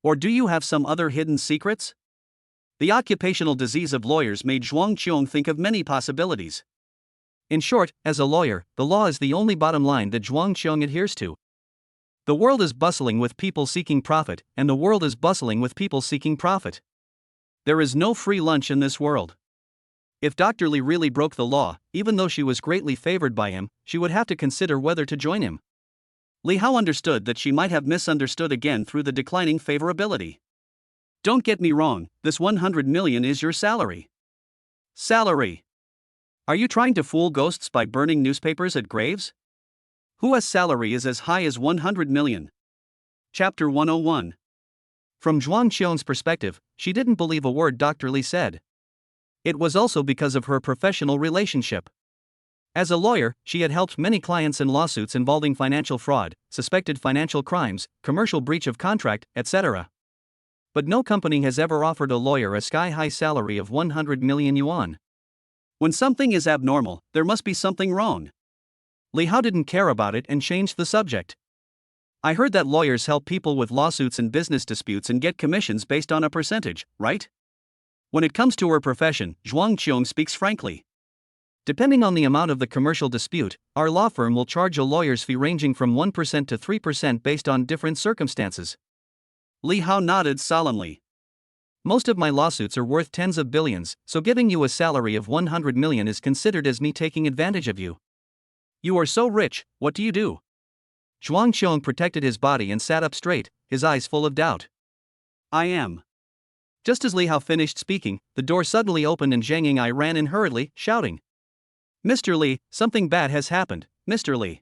Or do you have some other hidden secrets? The occupational disease of lawyers made Zhuang Qiong think of many possibilities. In short, as a lawyer, the law is the only bottom line that Zhuang Qiong adheres to. The world is bustling with people seeking profit, and the world is bustling with people seeking profit. There is no free lunch in this world. If Dr. Li really broke the law, even though she was greatly favored by him, she would have to consider whether to join him. Li Hao understood that she might have misunderstood again through the declining favorability. Don't get me wrong, this 100 million is your salary. Salary. Are you trying to fool ghosts by burning newspapers at graves? Whose salary is as high as 100 million? Chapter 101. From Zhuang Qiong's perspective, she didn't believe a word Dr. Li said. It was also because of her professional relationship. As a lawyer, she had helped many clients in lawsuits involving financial fraud, suspected financial crimes, commercial breach of contract, etc. But no company has ever offered a lawyer a sky-high salary of 100 million yuan. When something is abnormal, there must be something wrong. Li Hao didn't care about it and changed the subject. I heard that lawyers help people with lawsuits and business disputes and get commissions based on a percentage, right? When it comes to her profession, Zhuang Qiong speaks frankly. Depending on the amount of the commercial dispute, our law firm will charge a lawyer's fee ranging from 1% to 3% based on different circumstances. Li Hao nodded solemnly. Most of my lawsuits are worth tens of billions, so giving you a salary of 100 million is considered as me taking advantage of you. You are so rich, what do you do? Zhuang Qiong protected his body and sat up straight, his eyes full of doubt. I am. Just as Li Hao finished speaking, the door suddenly opened and Zhang Ying'ai ran in hurriedly, shouting, Mr. Li, something bad has happened, Mr. Li.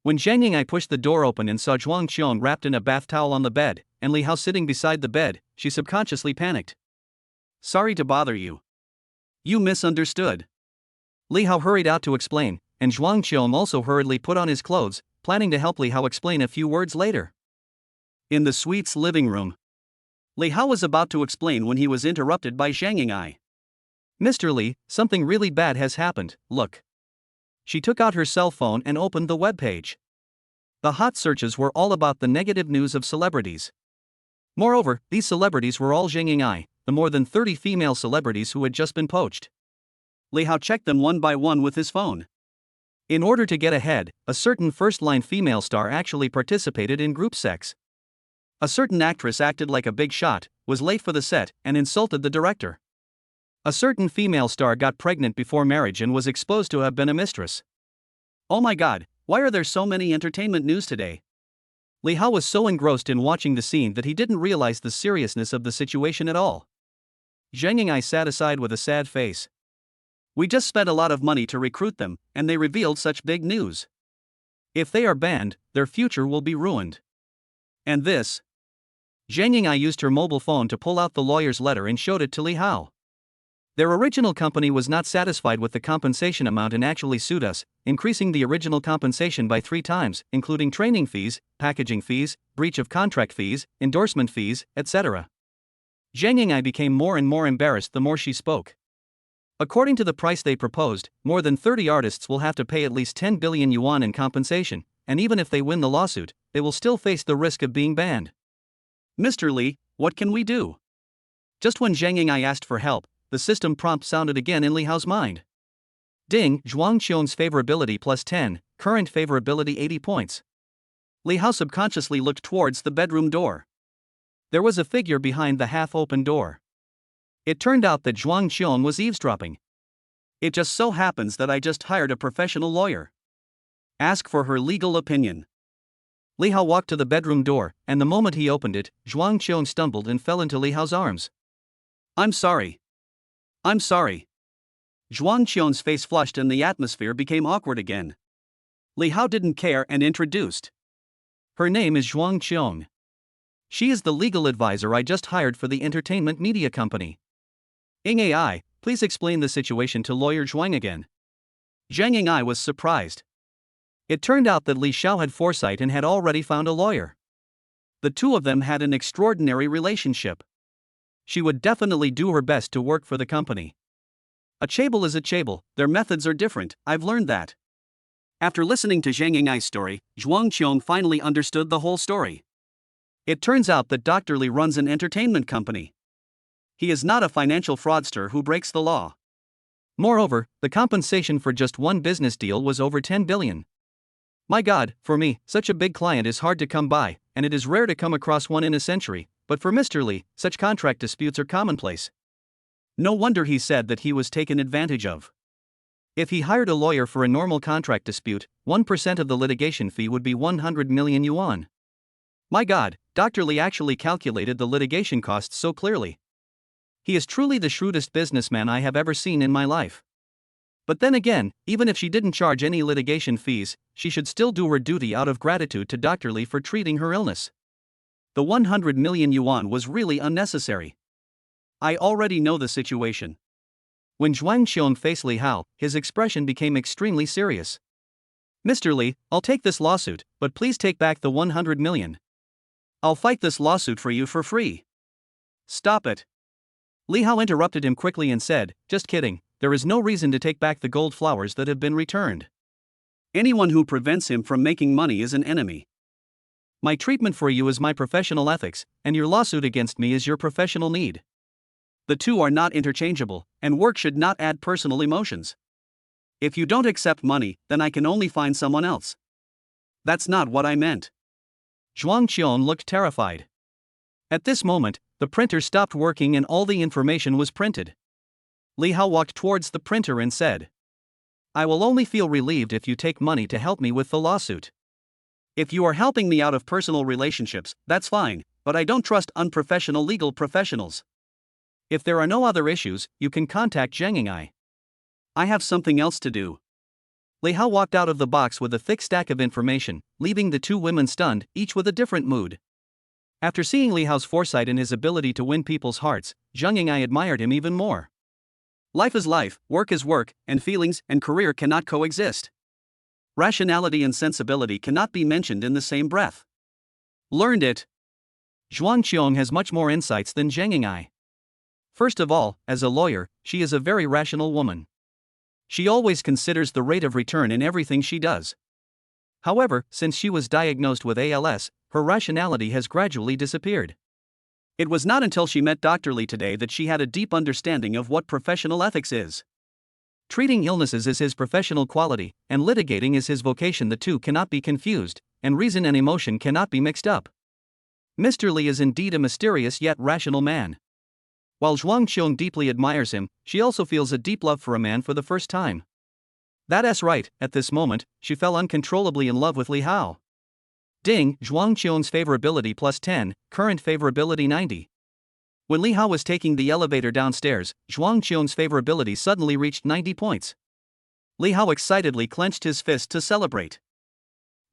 When Zhang Ying'ai pushed the door open and saw Zhuang Qiong wrapped in a bath towel on the bed, and Li Hao sitting beside the bed, she subconsciously panicked. Sorry to bother you. You misunderstood. Li Hao hurried out to explain, and Zhuang Qiong also hurriedly put on his clothes, planning to help Li Hao explain a few words later. In the suite's living room, Li Hao was about to explain when he was interrupted by Zhang Ying'ai. Mr. Li, something really bad has happened, look. She took out her cell phone and opened the webpage. The hot searches were all about the negative news of celebrities. Moreover, these celebrities were all Zhang Ying'ai, the more than 30 female celebrities who had just been poached. Li Hao checked them one by one with his phone. In order to get ahead, a certain first-line female star actually participated in group sex. A certain actress acted like a big shot, was late for the set, and insulted the director. A certain female star got pregnant before marriage and was exposed to have been a mistress. Oh my god, why are there so many entertainment news today? Li Hao was so engrossed in watching the scene that he didn't realize the seriousness of the situation at all. Zhang Ying'ai sat aside with a sad face. We just spent a lot of money to recruit them, and they revealed such big news. If they are banned, their future will be ruined. And this? Zhang Ying'ai used her mobile phone to pull out the lawyer's letter and showed it to Li Hao. Their original company was not satisfied with the compensation amount and actually sued us, increasing the original compensation by 3 times, including training fees, packaging fees, breach of contract fees, endorsement fees, etc. Zhang Ying'ai became more and more embarrassed the more she spoke. According to the price they proposed, more than 30 artists will have to pay at least 10 billion yuan in compensation, and even if they win the lawsuit, they will still face the risk of being banned. Mr. Li, what can we do? Just when Zhang Ying'ai asked for help, the system prompt sounded again in Li Hao's mind. Ding, Zhuang Qiong's favorability plus 10, current favorability 80 points. Li Hao subconsciously looked towards the bedroom door. There was a figure behind the half-open door. It turned out that Zhuang Qiong was eavesdropping. It just so happens that I just hired a professional lawyer. Ask for her legal opinion. Li Hao walked to the bedroom door, and the moment he opened it, Zhuang Qiong stumbled and fell into Li Hao's arms. I'm sorry. I'm sorry. Zhuang Qiong's face flushed and the atmosphere became awkward again. Li Hao didn't care and introduced. Her name is Zhuang Qiong. She is the legal advisor I just hired for the entertainment media company. Ing AI, please explain the situation to lawyer Zhuang again. Zhang Ying'ai was surprised. It turned out that Li Xiao had foresight and had already found a lawyer. The two of them had an extraordinary relationship. She would definitely do her best to work for the company. A chaebol is a chaebol, their methods are different, I've learned that. After listening to Zhang Ying'ai's story, Zhuang Qiong finally understood the whole story. It turns out that Dr. Li runs an entertainment company. He is not a financial fraudster who breaks the law. Moreover, the compensation for just one business deal was over 10 billion. My God, for me, such a big client is hard to come by, and it is rare to come across one in a century, but for Mr. Lee, such contract disputes are commonplace. No wonder he said that he was taken advantage of. If he hired a lawyer for a normal contract dispute, 1% of the litigation fee would be 100 million yuan. My God, Dr. Lee actually calculated the litigation costs so clearly. He is truly the shrewdest businessman I have ever seen in my life. But then again, even if she didn't charge any litigation fees, she should still do her duty out of gratitude to Dr. Lee for treating her illness. The 100 million yuan was really unnecessary. I already know the situation. When Zhuang Qiong faced Li Hao, his expression became extremely serious. Mr. Lee, I'll take this lawsuit, but please take back the 100 million. I'll fight this lawsuit for you for free. Stop it. Li Hao interrupted him quickly and said, just kidding, there is no reason to take back the gold flowers that have been returned. Anyone who prevents him from making money is an enemy. My treatment for you is my professional ethics, and your lawsuit against me is your professional need. The two are not interchangeable, and work should not add personal emotions. If you don't accept money, then I can only find someone else. That's not what I meant. Zhuang Qiong looked terrified. At this moment, the printer stopped working and all the information was printed. Li Hao walked towards the printer and said, I will only feel relieved if you take money to help me with the lawsuit. If you are helping me out of personal relationships, that's fine, but I don't trust unprofessional legal professionals. If there are no other issues, you can contact Zheng Ying'ai. I have something else to do. Li Hao walked out of the box with a thick stack of information, leaving the two women stunned, each with a different mood. After seeing Li Hao's foresight and his ability to win people's hearts, Zheng Ying'ai admired him even more. Life is life, work is work, and feelings and career cannot coexist. Rationality and sensibility cannot be mentioned in the same breath. Learned it. Zhuang Qiong has much more insights than Zheng Ying'ai. First of all, as a lawyer, she is a very rational woman. She always considers the rate of return in everything she does. However, since she was diagnosed with ALS, her rationality has gradually disappeared. It was not until she met Dr. Lee today that she had a deep understanding of what professional ethics is. Treating illnesses is his professional quality, and litigating is his vocation. The two cannot be confused, and reason and emotion cannot be mixed up. Mr. Lee is indeed a mysterious yet rational man. While Zhuang Qiong deeply admires him, she also feels a deep love for a man for the first time. That's right, at this moment, she fell uncontrollably in love with Li Hao. Ding, Zhuang Qiong's favorability plus 10, current favorability 90. When Li Hao was taking the elevator downstairs, Zhuang Qiong's favorability suddenly reached 90 points. Li Hao excitedly clenched his fist to celebrate.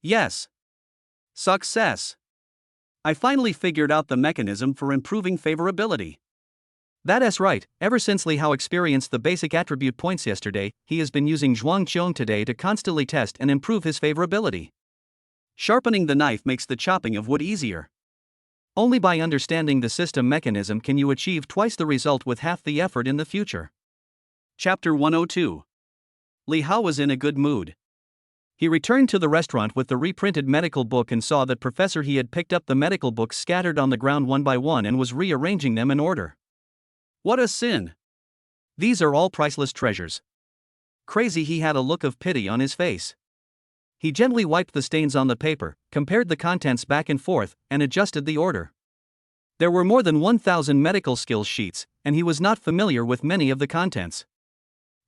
Yes. Success. I finally figured out the mechanism for improving favorability. That's right, ever since Li Hao experienced the basic attribute points yesterday, he has been using Zhuang Qiong today to constantly test and improve his favorability. Sharpening the knife makes the chopping of wood easier. Only by understanding the system mechanism can you achieve twice the result with half the effort in the future. Chapter 102. Li Hao was in a good mood. He returned to the restaurant with the reprinted medical book and saw that Professor He had picked up the medical books scattered on the ground one by one and was rearranging them in order. What a sin! These are all priceless treasures. Crazy He had a look of pity on his face. He gently wiped the stains on the paper, compared the contents back and forth, and adjusted the order. There were more than 1,000 medical skills sheets, and he was not familiar with many of the contents.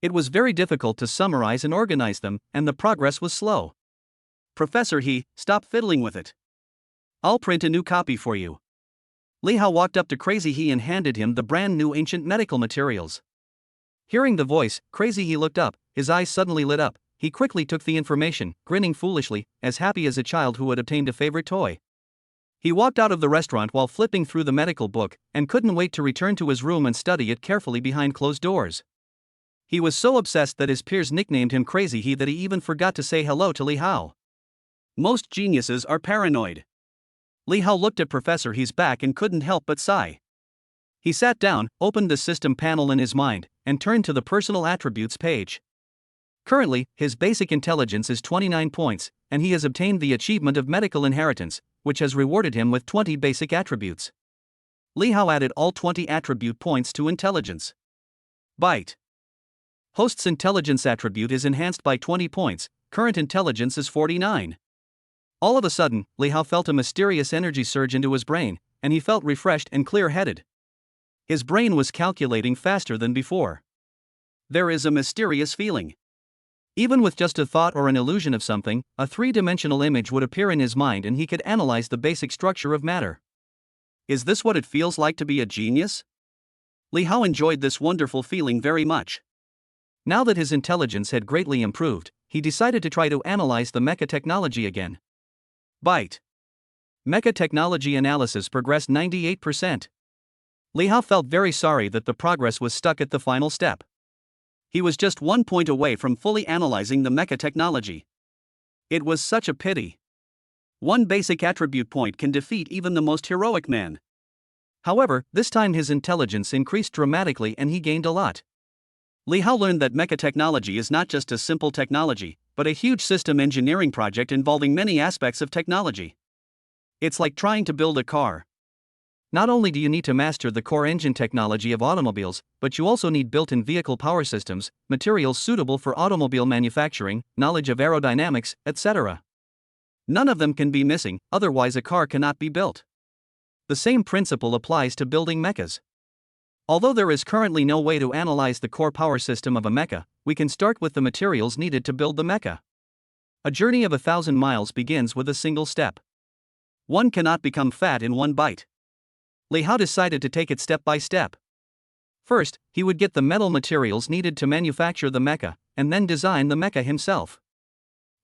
It was very difficult to summarize and organize them, and the progress was slow. Professor He, stop fiddling with it. I'll print a new copy for you. Li Hao walked up to Crazy He and handed him the brand new ancient medical materials. Hearing the voice, Crazy He looked up, his eyes suddenly lit up. He quickly took the information, grinning foolishly, as happy as a child who had obtained a favorite toy. He walked out of the restaurant while flipping through the medical book, and couldn't wait to return to his room and study it carefully behind closed doors. He was so obsessed that his peers nicknamed him Crazy He that he even forgot to say hello to Li Hao. Most geniuses are paranoid. Li Hao looked at Professor He's back and couldn't help but sigh. He sat down, opened the system panel in his mind, and turned to the personal attributes page. Currently, his basic intelligence is 29 points, and he has obtained the achievement of medical inheritance, which has rewarded him with 20 basic attributes. Li Hao added all 20 attribute points to intelligence. Bite. Host's intelligence attribute is enhanced by 20 points, current intelligence is 49. All of a sudden, Li Hao felt a mysterious energy surge into his brain, and he felt refreshed and clear-headed. His brain was calculating faster than before. There is a mysterious feeling. Even with just a thought or an illusion of something, a three-dimensional image would appear in his mind and he could analyze the basic structure of matter. Is this what it feels like to be a genius? Li Hao enjoyed this wonderful feeling very much. Now that his intelligence had greatly improved, he decided to try to analyze the mecha technology again. Bite. Mecha technology analysis progressed 98%. Li Hao felt very sorry that the progress was stuck at the final step. He was just 1 point away from fully analyzing the mecha technology. It was such a pity. One basic attribute point can defeat even the most heroic man. However, this time his intelligence increased dramatically and he gained a lot. Li Hao learned that mecha technology is not just a simple technology, but a huge system engineering project involving many aspects of technology. It's like trying to build a car. Not only do you need to master the core engine technology of automobiles, but you also need built-in vehicle power systems, materials suitable for automobile manufacturing, knowledge of aerodynamics, etc. None of them can be missing, otherwise a car cannot be built. The same principle applies to building mechas. Although there is currently no way to analyze the core power system of a mecha, we can start with the materials needed to build the mecha. A journey of 1,000 miles begins with a single step. One cannot become fat in one bite. Li Hao decided to take it step by step. First, he would get the metal materials needed to manufacture the mecha, and then design the mecha himself.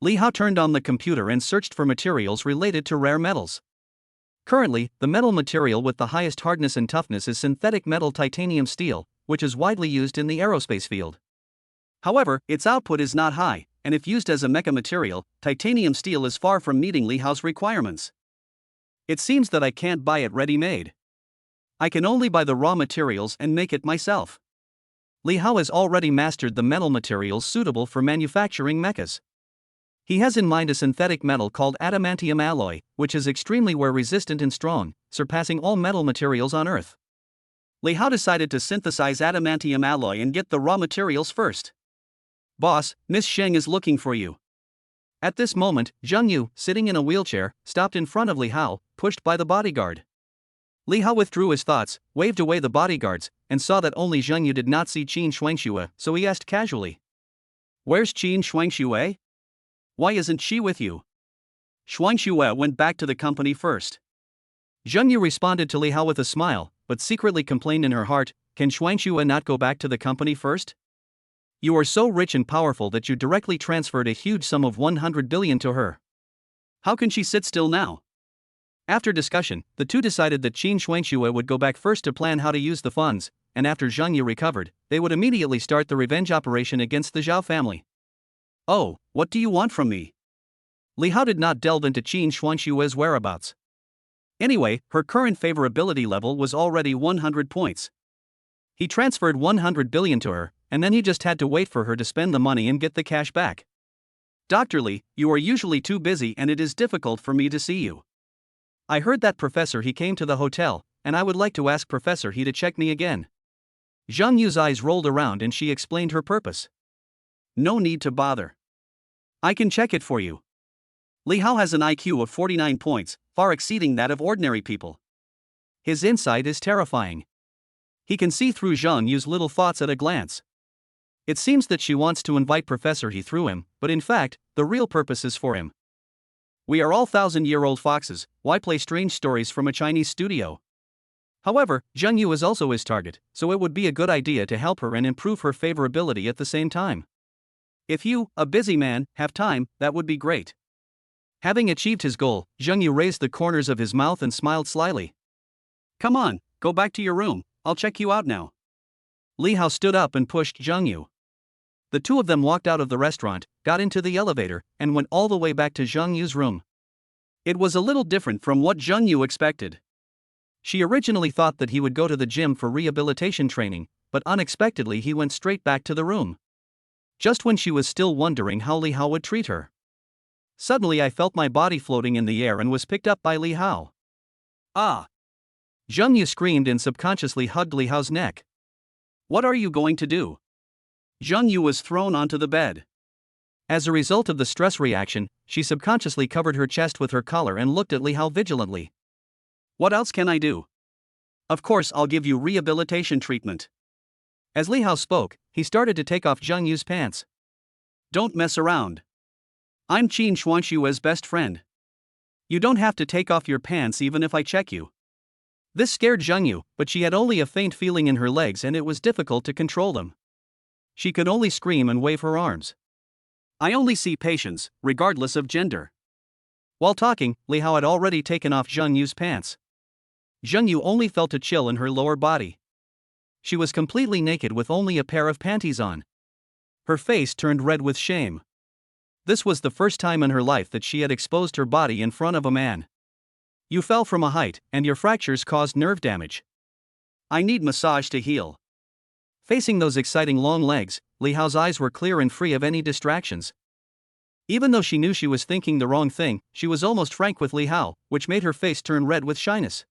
Li Hao turned on the computer and searched for materials related to rare metals. Currently, the metal material with the highest hardness and toughness is synthetic metal titanium steel, which is widely used in the aerospace field. However, its output is not high, and if used as a mecha material, titanium steel is far from meeting Li Hao's requirements. It seems that I can't buy it ready-made. I can only buy the raw materials and make it myself. Li Hao has already mastered the metal materials suitable for manufacturing mechas. He has in mind a synthetic metal called adamantium alloy, which is extremely wear-resistant and strong, surpassing all metal materials on Earth. Li Hao decided to synthesize adamantium alloy and get the raw materials first. Boss, Miss Sheng is looking for you. At this moment, Zheng Yu, sitting in a wheelchair, stopped in front of Li Hao, pushed by the bodyguard. Li Hao withdrew his thoughts, waved away the bodyguards, and saw that only Zheng Yu did not see Qin Shuangxue, so he asked casually. Where's Qin Shuangxue? Why isn't she with you? Shuangxue went back to the company first. Zheng Yu responded to Li Hao with a smile, but secretly complained in her heart, can Shuangxue not go back to the company first? You are so rich and powerful that you directly transferred a huge sum of 100 billion to her. How can she sit still now? After discussion, the two decided that Qin Shuangxue would go back first to plan how to use the funds, and after Zheng Yu recovered, they would immediately start the revenge operation against the Zhao family. Oh, what do you want from me? Li Hao did not delve into Qin Shuangxue's whereabouts. Anyway, her current favorability level was already 100 points. He transferred 100 billion to her, and then he just had to wait for her to spend the money and get the cash back. Dr. Li, you are usually too busy and it is difficult for me to see you. I heard that Professor He came to the hotel, and I would like to ask Professor He to check me again. Zheng Yu's eyes rolled around and she explained her purpose. No need to bother. I can check it for you. Li Hao has an IQ of 49 points, far exceeding that of ordinary people. His insight is terrifying. He can see through Zheng Yu's little thoughts at a glance. It seems that she wants to invite Professor He through him, but in fact, the real purpose is for him. We are all 1,000-year-old foxes, why play strange stories from a Chinese studio? However, Zheng Yu is also his target, so it would be a good idea to help her and improve her favorability at the same time. If you, a busy man, have time, that would be great. Having achieved his goal, Zheng Yu raised the corners of his mouth and smiled slyly. Come on, go back to your room, I'll check you out now. Li Hao stood up and pushed Zheng Yu. The two of them walked out of the restaurant, got into the elevator, and went all the way back to Zheng Yu's room. It was a little different from what Zheng Yu expected. She originally thought that he would go to the gym for rehabilitation training, but unexpectedly he went straight back to the room. Just when she was still wondering how Li Hao would treat her. Suddenly I felt my body floating in the air and was picked up by Li Hao. Ah! Zheng Yu screamed and subconsciously hugged Li Hao's neck. What are you going to do? Zheng Yu was thrown onto the bed. As a result of the stress reaction, she subconsciously covered her chest with her collar and looked at Li Hao vigilantly. What else can I do? Of course, I'll give you rehabilitation treatment. As Li Hao spoke, he started to take off Zheng Yu's pants. Don't mess around. I'm Qin Xuanshua's best friend. You don't have to take off your pants even if I check you. This scared Zheng Yu, but she had only a faint feeling in her legs and it was difficult to control them. She could only scream and wave her arms. I only see patients, regardless of gender. While talking, Li Hao had already taken off Zheng Yu's pants. Zheng Yu only felt a chill in her lower body. She was completely naked with only a pair of panties on. Her face turned red with shame. This was the first time in her life that she had exposed her body in front of a man. You fell from a height, and your fractures caused nerve damage. I need massage to heal. Facing those exciting long legs, Li Hao's eyes were clear and free of any distractions. Even though she knew she was thinking the wrong thing, she was almost frank with Li Hao, which made her face turn red with shyness.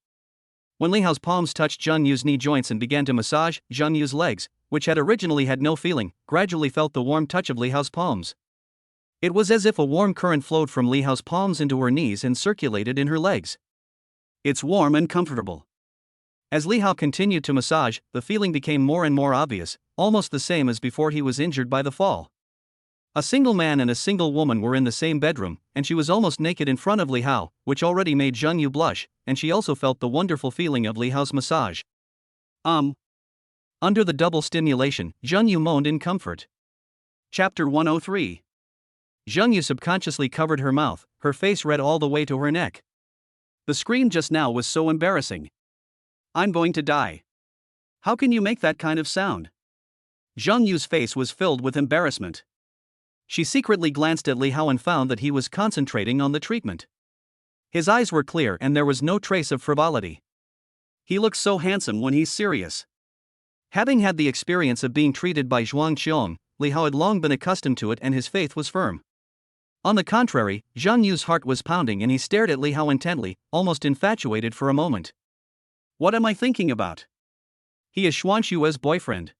When Li Hao's palms touched Zheng Yu's knee joints and began to massage, Zheng Yu's legs, which had originally had no feeling, gradually felt the warm touch of Li Hao's palms. It was as if a warm current flowed from Li Hao's palms into her knees and circulated in her legs. It's warm and comfortable. As Li Hao continued to massage, the feeling became more and more obvious, almost the same as before he was injured by the fall. A single man and a single woman were in the same bedroom, and she was almost naked in front of Li Hao, which already made Zheng Yu blush, and she also felt the wonderful feeling of Li Hao's massage. Under the double stimulation, Zheng Yu moaned in comfort. Chapter 103. Zheng Yu subconsciously covered her mouth, her face red all the way to her neck. The scream just now was so embarrassing. I'm going to die. How can you make that kind of sound? Zheng Yu's face was filled with embarrassment. She secretly glanced at Li Hao and found that he was concentrating on the treatment. His eyes were clear and there was no trace of frivolity. He looks so handsome when he's serious. Having had the experience of being treated by Zhuang Qiong, Li Hao had long been accustomed to it and his faith was firm. On the contrary, Zheng Yu's heart was pounding and he stared at Li Hao intently, almost infatuated for a moment. What am I thinking about? He is Xuanshua's boyfriend.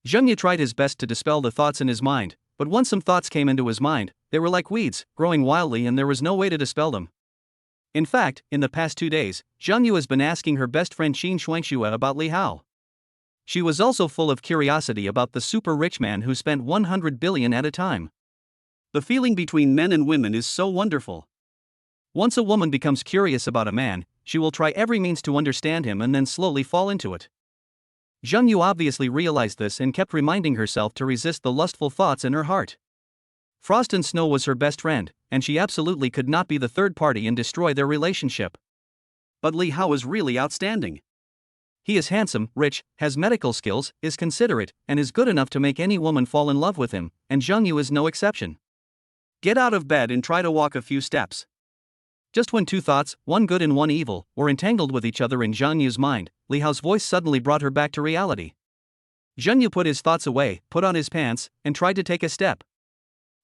Zheng Yu tried his best to dispel the thoughts in his mind, but once some thoughts came into his mind, they were like weeds, growing wildly and there was no way to dispel them. In fact, in the past 2 days, Zheng Yu has been asking her best friend Qin Xuanxua about Li Hao. She was also full of curiosity about the super rich man who spent 100 billion at a time. The feeling between men and women is so wonderful. Once a woman becomes curious about a man, she will try every means to understand him and then slowly fall into it. Zheng Yu obviously realized this and kept reminding herself to resist the lustful thoughts in her heart. Frost and Snow was her best friend, and she absolutely could not be the third party and destroy their relationship. But Li Hao is really outstanding. He is handsome, rich, has medical skills, is considerate, and is good enough to make any woman fall in love with him, and Zheng Yu is no exception. Get out of bed and try to walk a few steps. Just when two thoughts, one good and one evil, were entangled with each other in Zheng Yu's mind, Li Hao's voice suddenly brought her back to reality. Zheng Yu put his thoughts away, put on his pants, and tried to take a step.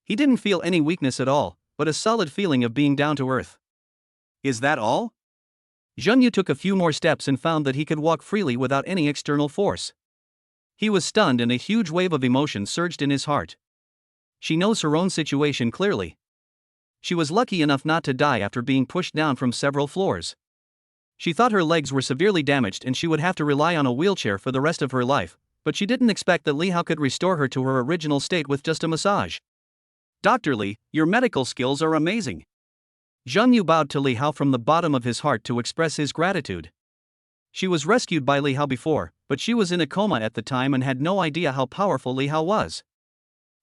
He didn't feel any weakness at all, but a solid feeling of being down to earth. Is that all? Zheng Yu took a few more steps and found that he could walk freely without any external force. He was stunned and a huge wave of emotion surged in his heart. She knows her own situation clearly. She was lucky enough not to die after being pushed down from several floors. She thought her legs were severely damaged and she would have to rely on a wheelchair for the rest of her life, but she didn't expect that Li Hao could restore her to her original state with just a massage. Dr. Li, your medical skills are amazing. Zheng Yu bowed to Li Hao from the bottom of his heart to express his gratitude. She was rescued by Li Hao before, but she was in a coma at the time and had no idea how powerful Li Hao was.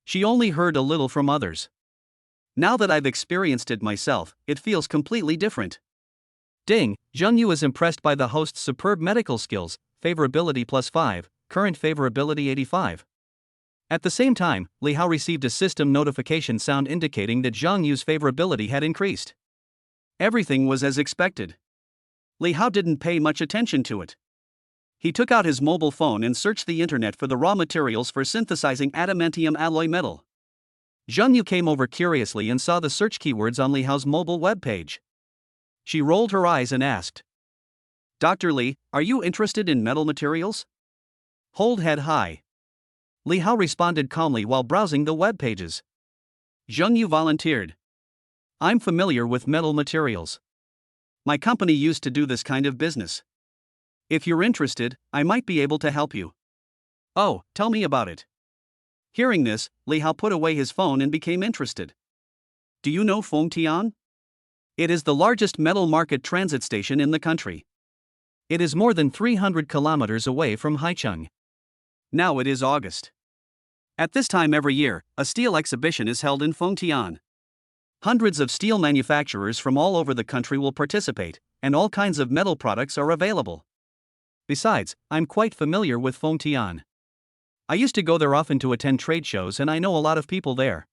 She only heard a little from others. Now that I've experienced it myself, it feels completely different. Ding, Zheng Yu is impressed by the host's superb medical skills, favorability +5, current favorability 85. At the same time, Li Hao received a system notification sound indicating that Zheng Yu's favorability had increased. Everything was as expected. Li Hao didn't pay much attention to it. He took out his mobile phone and searched the internet for the raw materials for synthesizing adamantium alloy metal. Zheng Yu came over curiously and saw the search keywords on Li Hao's mobile web page. She rolled her eyes and asked, Dr. Li, are you interested in metal materials? Hold head high. Li Hao responded calmly while browsing the web pages. Zheng Yu volunteered. I'm familiar with metal materials. My company used to do this kind of business. If you're interested, I might be able to help you. Oh, tell me about it. Hearing this, Li Hao put away his phone and became interested. Do you know Fengtian? It is the largest metal market transit station in the country. It is more than 300 kilometers away from Haicheng. Now it is August. At this time every year, a steel exhibition is held in Fengtian. Hundreds of steel manufacturers from all over the country will participate, and all kinds of metal products are available. Besides, I'm quite familiar with Fengtian. I used to go there often to attend trade shows and I know a lot of people there.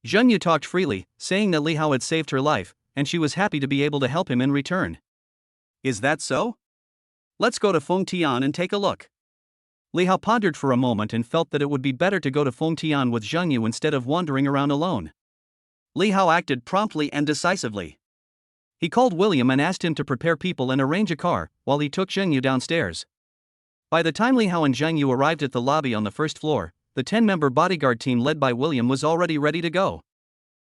Zheng Yu talked freely, saying that Li Hao had saved her life, and she was happy to be able to help him in return. Is that so? Let's go to Fengtian and take a look. Li Hao pondered for a moment and felt that it would be better to go to Fengtian with Zheng Yu instead of wandering around alone. Li Hao acted promptly and decisively. He called William and asked him to prepare people and arrange a car, while he took Zheng Yu downstairs. By the time Li Hao and Zheng Yu arrived at the lobby on the first floor, the 10-member bodyguard team led by William was already ready to go.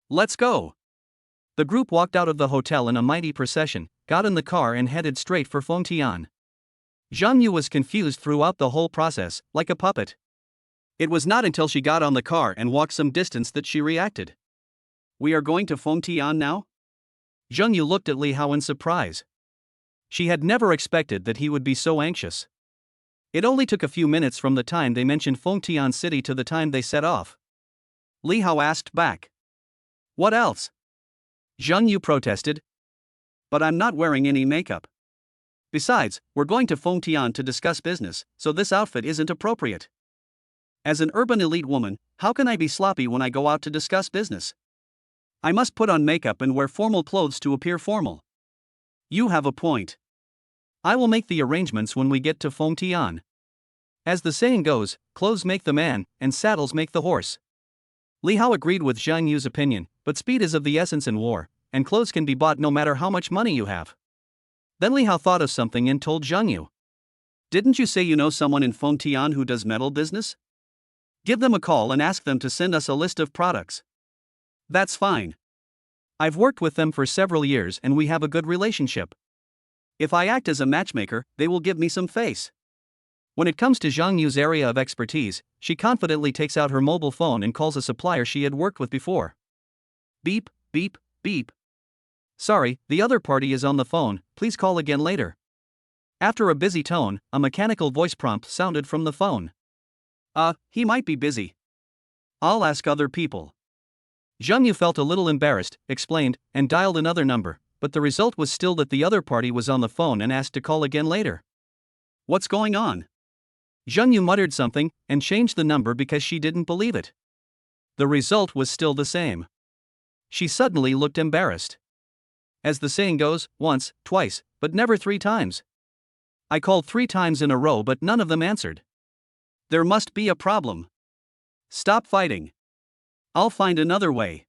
Let's go! The group walked out of the hotel in a mighty procession, got in the car and headed straight for Fengtian. Zheng Yu was confused throughout the whole process, like a puppet. It was not until she got on the car and walked some distance that she reacted. We are going to Fengtian now? Zheng Yu looked at Li Hao in surprise. She had never expected that he would be so anxious. It only took a few minutes from the time they mentioned Fengtian City to the time they set off. Li Hao asked back. What else? Zheng Yu protested. But I'm not wearing any makeup. Besides, we're going to Fengtian to discuss business, so this outfit isn't appropriate. As an urban elite woman, how can I be sloppy when I go out to discuss business? I must put on makeup and wear formal clothes to appear formal. You have a point. I will make the arrangements when we get to Fengtian. As the saying goes, clothes make the man, and saddles make the horse. Li Hao agreed with Zheng Yu's opinion, but speed is of the essence in war, and clothes can be bought no matter how much money you have. Then Li Hao thought of something and told Zheng Yu. Didn't you say you know someone in Fengtian who does metal business? Give them a call and ask them to send us a list of products. That's fine. I've worked with them for several years and we have a good relationship. If I act as a matchmaker, they will give me some face. When it comes to Zheng Yu's area of expertise, she confidently takes out her mobile phone and calls a supplier she had worked with before. Beep, beep, beep. Sorry, the other party is on the phone, please call again later. After a busy tone, a mechanical voice prompt sounded from the phone. He might be busy. I'll ask other people. Zheng Yu felt a little embarrassed, explained, and dialed another number, but the result was still that the other party was on the phone and asked to call again later. What's going on? Zheng Yu muttered something, and changed the number because she didn't believe it. The result was still the same. She suddenly looked embarrassed. As the saying goes, once, twice, but never 3 times. I called 3 times in a row but none of them answered. There must be a problem. Stop fighting. I'll find another way.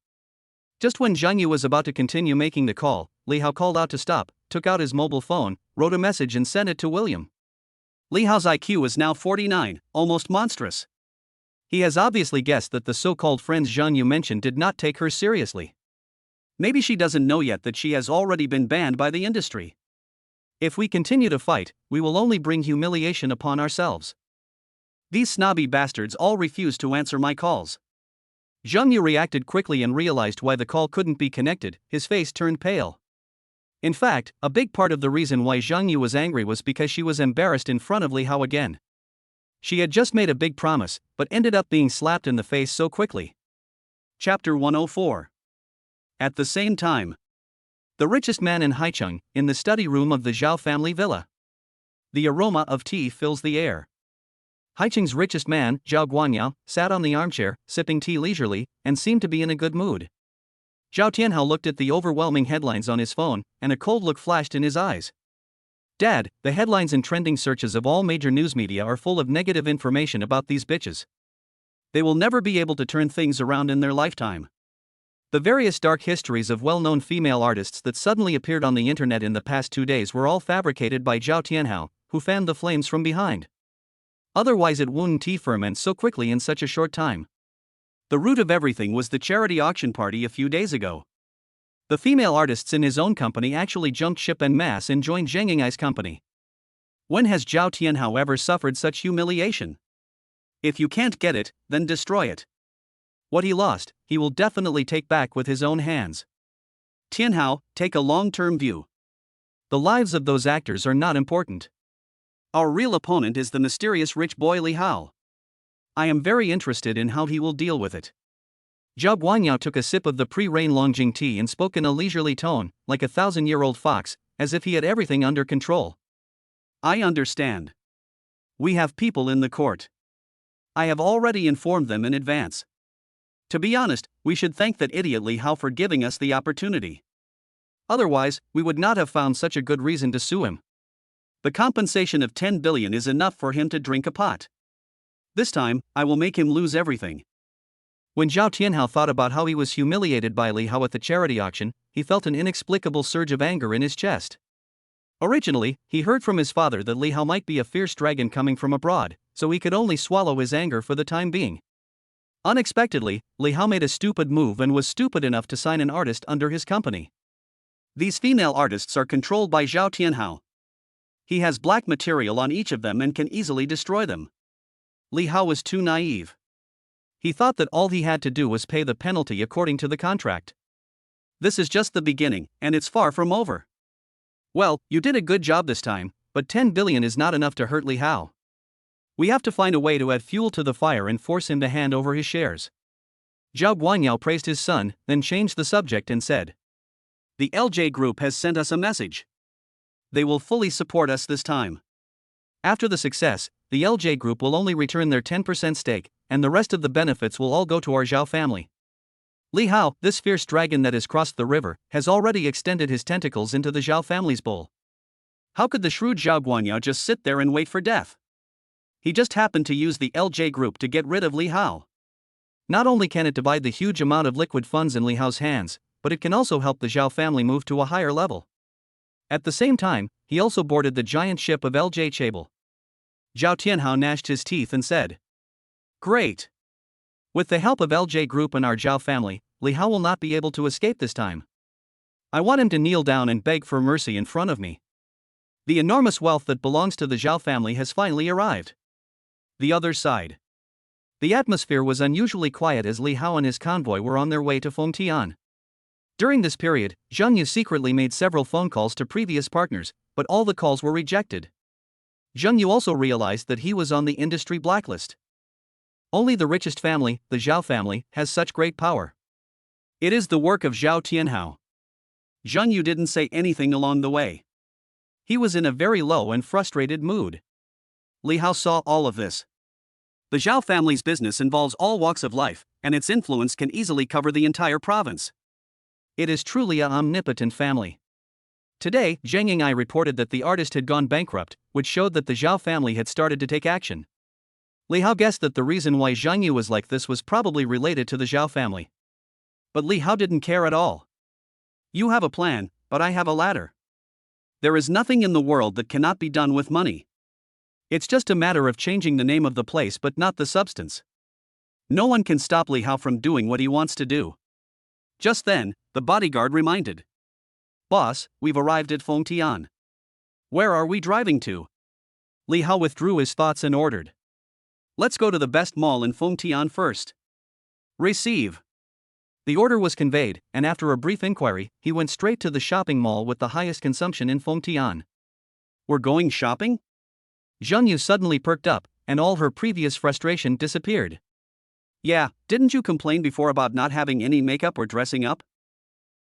Just when Zheng Yu was about to continue making the call, Li Hao called out to stop, took out his mobile phone, wrote a message and sent it to William. Li Hao's IQ is now 49, almost monstrous. He has obviously guessed that the so-called friends Zheng Yu mentioned did not take her seriously. Maybe she doesn't know yet that she has already been banned by the industry. If we continue to fight, we will only bring humiliation upon ourselves. These snobby bastards all refuse to answer my calls. Zheng Yu reacted quickly and realized why the call couldn't be connected. His face turned pale. In fact, a big part of the reason why Zheng Yu was angry was because she was embarrassed in front of Li Hao again. She had just made a big promise, but ended up being slapped in the face so quickly. Chapter 104. At the same time, the richest man in Haicheng, in the study room of the Zhao family villa. The aroma of tea fills the air. Haicheng's richest man, Zhao Guanyao, sat on the armchair, sipping tea leisurely, and seemed to be in a good mood. Zhao Tianhao looked at the overwhelming headlines on his phone, and a cold look flashed in his eyes. Dad, the headlines and trending searches of all major news media are full of negative information about these bitches. They will never be able to turn things around in their lifetime. The various dark histories of well-known female artists that suddenly appeared on the internet in the past 2 days were all fabricated by Zhao Tianhao, who fanned the flames from behind. Otherwise it wouldn't ferment so quickly in such a short time. The root of everything was the charity auction party a few days ago. The female artists in his own company actually jumped ship en masse and joined Zheng Yingai's company. When has Zhao Tianhao ever suffered such humiliation? If you can't get it, then destroy it. What he lost, he will definitely take back with his own hands. Tianhao, take a long-term view. The lives of those actors are not important. Our real opponent is the mysterious rich boy Li Hao. I am very interested in how he will deal with it. Zhao Guanyao took a sip of the pre-rain Longjing tea and spoke in a leisurely tone, like a 1,000-year-old fox, as if he had everything under control. I understand. We have people in the court. I have already informed them in advance. To be honest, we should thank that idiot Li Hao for giving us the opportunity. Otherwise, we would not have found such a good reason to sue him. The compensation of 10 billion is enough for him to drink a pot. This time, I will make him lose everything. When Zhao Tianhao thought about how he was humiliated by Li Hao at the charity auction, he felt an inexplicable surge of anger in his chest. Originally, he heard from his father that Li Hao might be a fierce dragon coming from abroad, so he could only swallow his anger for the time being. Unexpectedly, Li Hao made a stupid move and was stupid enough to sign an artist under his company. These female artists are controlled by Zhao Tianhao. He has black material on each of them and can easily destroy them. Li Hao was too naive. He thought that all he had to do was pay the penalty according to the contract. This is just the beginning, and it's far from over. Well, you did a good job this time, but 10 billion is not enough to hurt Li Hao. We have to find a way to add fuel to the fire and force him to hand over his shares. Zhao Guanyao praised his son, then changed the subject and said, "The LJ Group has sent us a message. They will fully support us this time. After the success, the LJ Group will only return their 10% stake, and the rest of the benefits will all go to our Zhao family. Li Hao, this fierce dragon that has crossed the river, has already extended his tentacles into the Zhao family's bowl. How could the shrewd Zhao Guanyao just sit there and wait for death? He just happened to use the LJ Group to get rid of Li Hao. Not only can it divide the huge amount of liquid funds in Li Hao's hands, but it can also help the Zhao family move to a higher level. At the same time, he also boarded the giant ship of LJ Chable." Zhao Tianhao gnashed his teeth and said, "Great. With the help of LJ Group and our Zhao family, Li Hao will not be able to escape this time. I want him to kneel down and beg for mercy in front of me. The enormous wealth that belongs to the Zhao family has finally arrived." The other side. The atmosphere was unusually quiet as Li Hao and his convoy were on their way to Fengtian. During this period, Zheng Yu secretly made several phone calls to previous partners, but all the calls were rejected. Zheng Yu also realized that he was on the industry blacklist. Only the richest family, the Zhao family, has such great power. It is the work of Zhao Tianhao. Zheng Yu didn't say anything along the way. He was in a very low and frustrated mood. Li Hao saw all of this. The Zhao family's business involves all walks of life, and its influence can easily cover the entire province. It is truly an omnipotent family. Today, Zheng Yingai reported that the artist had gone bankrupt, which showed that the Zhao family had started to take action. Li Hao guessed that the reason why Zheng Yu was like this was probably related to the Zhao family. But Li Hao didn't care at all. "You have a plan, but I have a ladder. There is nothing in the world that cannot be done with money. It's just a matter of changing the name of the place but not the substance. No one can stop Li Hao from doing what he wants to do." Just then, the bodyguard reminded, "Boss, we've arrived at Fengtian. Where are we driving to?" Li Hao withdrew his thoughts and ordered, "Let's go to the best mall in Fengtian first." "Receive." The order was conveyed, and after a brief inquiry, he went straight to the shopping mall with the highest consumption in Fengtian. "We're going shopping?" Zheng Yu suddenly perked up, and all her previous frustration disappeared. "Yeah, didn't you complain before about not having any makeup or dressing up?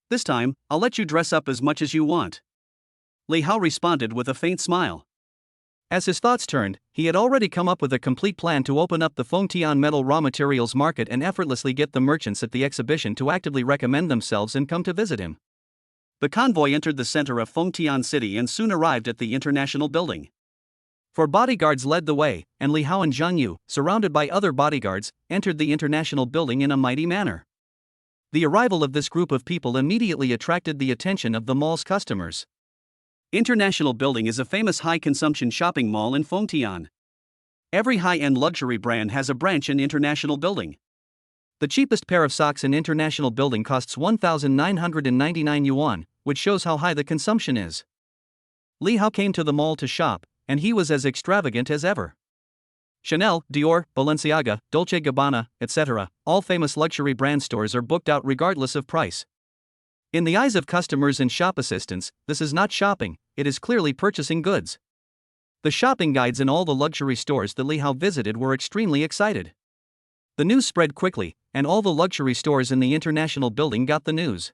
This time, I'll let you dress up as much as you want." Li Hao responded with a faint smile. As his thoughts turned, he had already come up with a complete plan to open up the Fengtian metal raw materials market and effortlessly get the merchants at the exhibition to actively recommend themselves and come to visit him. The convoy entered the center of Fengtian City and soon arrived at the International Building. Four bodyguards led the way, and Li Hao and Zheng Yu, surrounded by other bodyguards, entered the International Building in a mighty manner. The arrival of this group of people immediately attracted the attention of the mall's customers. International Building is a famous high-consumption shopping mall in Fengtian. Every high-end luxury brand has a branch in International Building. The cheapest pair of socks in International Building costs 1,999 yuan, which shows how high the consumption is. Li Hao came to the mall to shop, and he was as extravagant as ever. Chanel, Dior, Balenciaga, Dolce & Gabbana, etc., all famous luxury brand stores are booked out regardless of price. In the eyes of customers and shop assistants, this is not shopping, it is clearly purchasing goods. The shopping guides in all the luxury stores that Li Hao visited were extremely excited. The news spread quickly, and all the luxury stores in the International Building got the news.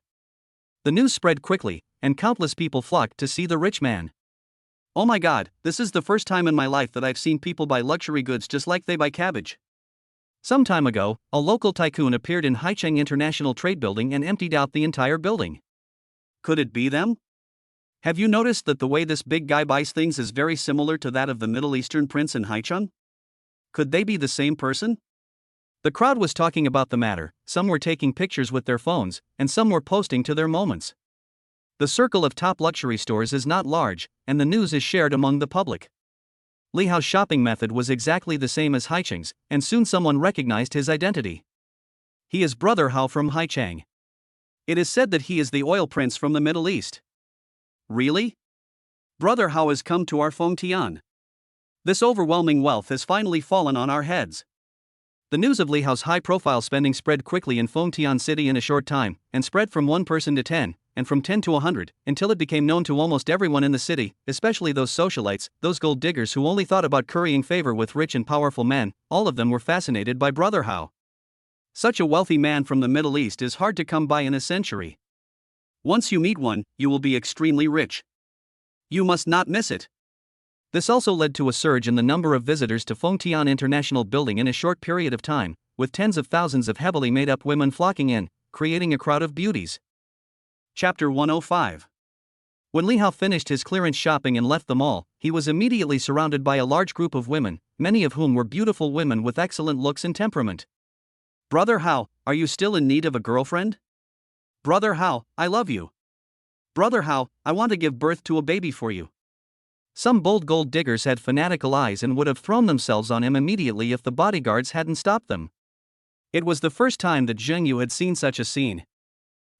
The news spread quickly, and countless people flocked to see the rich man. Oh my god, this is the first time in my life that I've seen people buy luxury goods just like they buy cabbage. Some time ago, a local tycoon appeared in Haicheng International Trade Building and emptied out the entire building. Could it be them? Have you noticed that the way this big guy buys things is very similar to that of the Middle Eastern prince in Haicheng? Could they be the same person? The crowd was talking about the matter, some were taking pictures with their phones, and some were posting to their moments. The circle of top luxury stores is not large, and the news is shared among the public. Li Hao's shopping method was exactly the same as Haicheng's, and soon someone recognized his identity. He is Brother Hao from Haicheng. It is said that he is the oil prince from the Middle East. Really? Brother Hao has come to our Fengtian. This overwhelming wealth has finally fallen on our heads. The news of Li Hao's high-profile spending spread quickly in Fengtian City in a short time, and spread from one person to 10, and from 10 to 100, until it became known to almost everyone in the city, especially those socialites, those gold diggers who only thought about currying favor with rich and powerful men. All of them were fascinated by Brother Hao. Such a wealthy man from the Middle East is hard to come by in a century. Once you meet one, you will be extremely rich. You must not miss it. This also led to a surge in the number of visitors to Fengtian International Building in a short period of time, with tens of thousands of heavily made-up women flocking in, creating a crowd of beauties. Chapter 105. When Li Hao finished his clearance shopping and left the mall, he was immediately surrounded by a large group of women, many of whom were beautiful women with excellent looks and temperament. Brother Hao, are you still in need of a girlfriend? Brother Hao, I love you. Brother Hao, I want to give birth to a baby for you. Some bold gold diggers had fanatical eyes and would have thrown themselves on him immediately if the bodyguards hadn't stopped them. It was the first time that Zheng Yu had seen such a scene.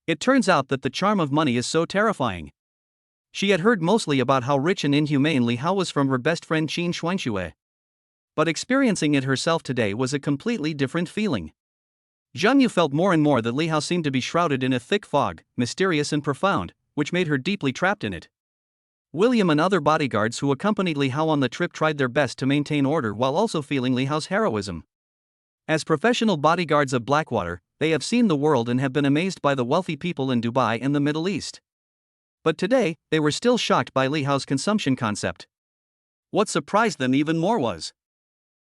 It turns out that the charm of money is so terrifying. She had heard mostly about how rich and inhumane Li Hao was from her best friend Qin Xuanxue. But experiencing it herself today was a completely different feeling. Zheng Yu felt more and more that Li Hao seemed to be shrouded in a thick fog, mysterious and profound, which made her deeply trapped in it. William and other bodyguards who accompanied Li Hao on the trip tried their best to maintain order while also feeling Li Hao's heroism. As professional bodyguards of Blackwater, they have seen the world and have been amazed by the wealthy people in Dubai and the Middle East. But today, they were still shocked by Li Hao's consumption concept. What surprised them even more was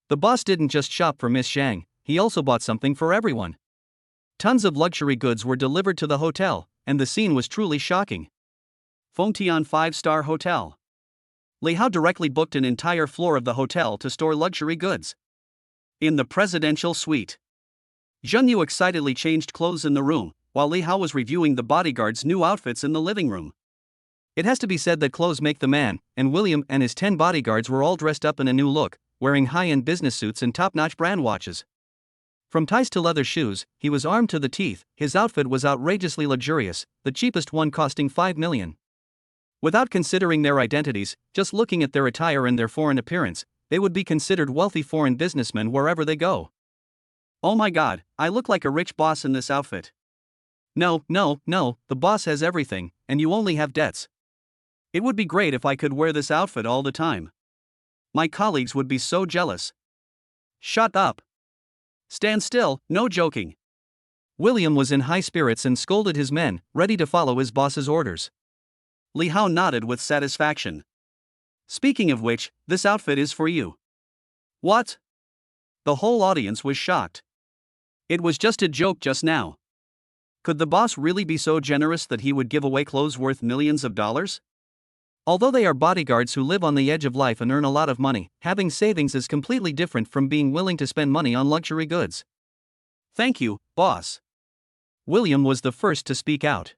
the boss didn't just shop for Miss Zhang, he also bought something for everyone. Tons of luxury goods were delivered to the hotel, and the scene was truly shocking. Fengtian 5-star Hotel. Li Hao directly booked an entire floor of the hotel to store luxury goods. In the presidential suite, Zheng Yu excitedly changed clothes in the room, while Li Hao was reviewing the bodyguards' new outfits in the living room. It has to be said that clothes make the man, and William and his 10 bodyguards were all dressed up in a new look, wearing high-end business suits and top-notch brand watches. From ties to leather shoes, he was armed to the teeth. His outfit was outrageously luxurious, the cheapest one costing 5 million. Without considering their identities, just looking at their attire and their foreign appearance, they would be considered wealthy foreign businessmen wherever they go. Oh my god, I look like a rich boss in this outfit. No, the boss has everything, and you only have debts. It would be great if I could wear this outfit all the time. My colleagues would be so jealous. Shut up. Stand still, no joking. William was in high spirits and scolded his men, ready to follow his boss's orders. Li Hao nodded with satisfaction. Speaking of which, this outfit is for you. What? The whole audience was shocked. It was just a joke just now. Could the boss really be so generous that he would give away clothes worth millions of dollars? Although they are bodyguards who live on the edge of life and earn a lot of money, having savings is completely different from being willing to spend money on luxury goods. Thank you, boss. William was the first to speak out.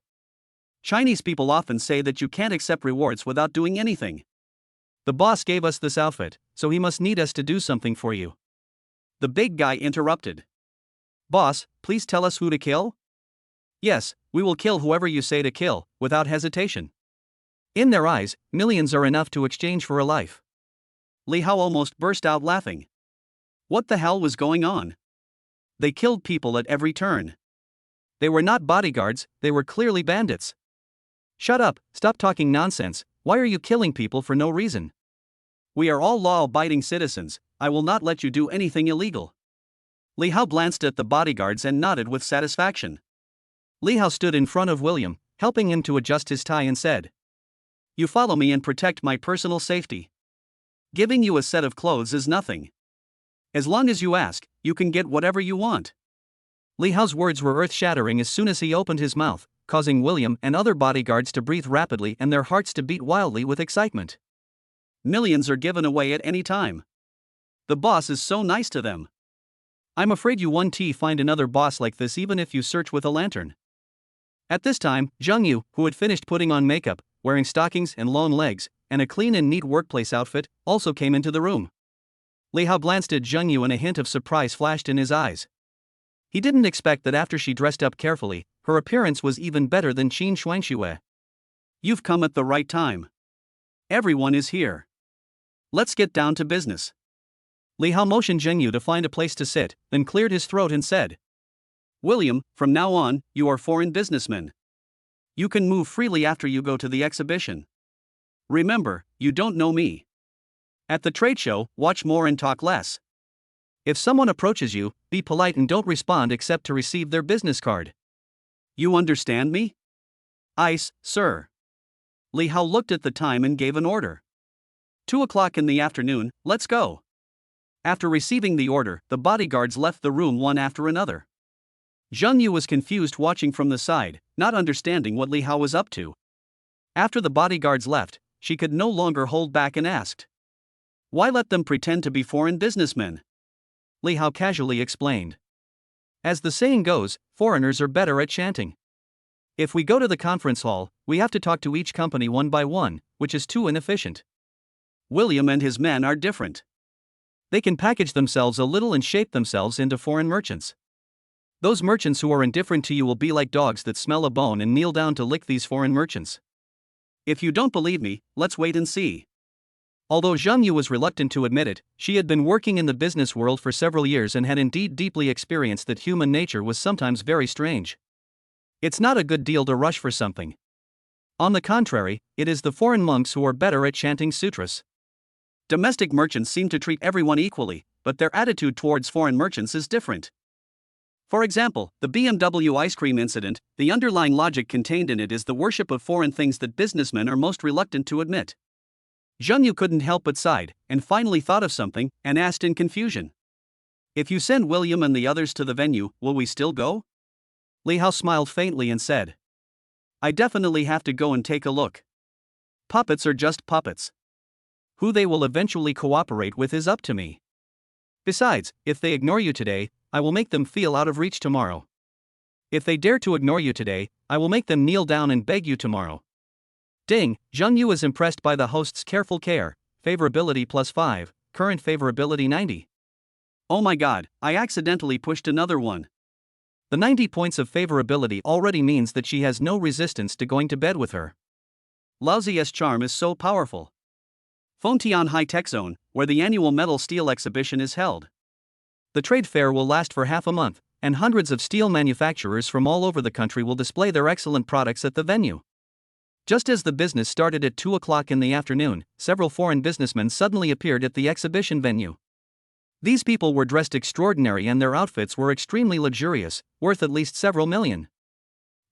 Chinese people often say that you can't accept rewards without doing anything. The boss gave us this outfit, so he must need us to do something for you. The big guy interrupted. Boss, please tell us who to kill? Yes, we will kill whoever you say to kill, without hesitation. In their eyes, millions are enough to exchange for a life. Li Hao almost burst out laughing. What the hell was going on? They killed people at every turn. They were not bodyguards, they were clearly bandits. Shut up, stop talking nonsense, why are you killing people for no reason? We are all law-abiding citizens, I will not let you do anything illegal. Li Hao glanced at the bodyguards and nodded with satisfaction. Li Hao stood in front of William, helping him to adjust his tie and said, You follow me and protect my personal safety. Giving you a set of clothes is nothing. As long as you ask, you can get whatever you want. Li Hao's words were earth-shattering as soon as he opened his mouth, causing William and other bodyguards to breathe rapidly and their hearts to beat wildly with excitement. Millions are given away at any time. The boss is so nice to them. I'm afraid you won't find another boss like this even if you search with a lantern. At this time, Zheng Yu, who had finished putting on makeup, wearing stockings and long legs, and a clean and neat workplace outfit, also came into the room. Li Hao glanced at Zheng Yu and a hint of surprise flashed in his eyes. He didn't expect that after she dressed up carefully, her appearance was even better than Qin Shuangxue. You've come at the right time. Everyone is here. Let's get down to business. Li Hao motioned Zheng Yu to find a place to sit, then cleared his throat and said, William, from now on, you are foreign businessmen. You can move freely after you go to the exhibition. Remember, you don't know me. At the trade show, watch more and talk less. If someone approaches you, be polite and don't respond except to receive their business card. You understand me? Ice, sir. Li Hao looked at the time and gave an order. 2 o'clock in the afternoon, let's go. After receiving the order, the bodyguards left the room one after another. Zheng Yu was confused watching from the side, not understanding what Li Hao was up to. After the bodyguards left, she could no longer hold back and asked, Why let them pretend to be foreign businessmen? Li Hao casually explained. As the saying goes, foreigners are better at chanting. If we go to the conference hall, we have to talk to each company one by one, which is too inefficient. William and his men are different. They can package themselves a little and shape themselves into foreign merchants. Those merchants who are indifferent to you will be like dogs that smell a bone and kneel down to lick these foreign merchants. If you don't believe me, let's wait and see. Although Zheng Yu was reluctant to admit it, she had been working in the business world for several years and had indeed deeply experienced that human nature was sometimes very strange. It's not a good deal to rush for something. On the contrary, it is the foreign monks who are better at chanting sutras. Domestic merchants seem to treat everyone equally, but their attitude towards foreign merchants is different. For example, the BMW ice cream incident, the underlying logic contained in it is the worship of foreign things that businessmen are most reluctant to admit. Zheng Yu couldn't help but sighed, and finally thought of something, and asked in confusion. If you send William and the others to the venue, will we still go? Li Hao smiled faintly and said, I definitely have to go and take a look. Puppets are just puppets. Who they will eventually cooperate with is up to me. Besides, if they ignore you today, I will make them feel out of reach tomorrow. If they dare to ignore you today, I will make them kneel down and beg you tomorrow. Ding, Zheng Yu was impressed by the host's careful care, favorability +5, current favorability 90. Oh my god, I accidentally pushed another one. The 90 points of favorability already means that she has no resistance to going to bed with her. Laozi's charm is so powerful. Fengtian High Tech Zone, where the annual metal steel exhibition is held. The trade fair will last for half a month, and hundreds of steel manufacturers from all over the country will display their excellent products at the venue. Just as the business started at 2 o'clock in the afternoon, several foreign businessmen suddenly appeared at the exhibition venue. These people were dressed extraordinary and their outfits were extremely luxurious, worth at least several million.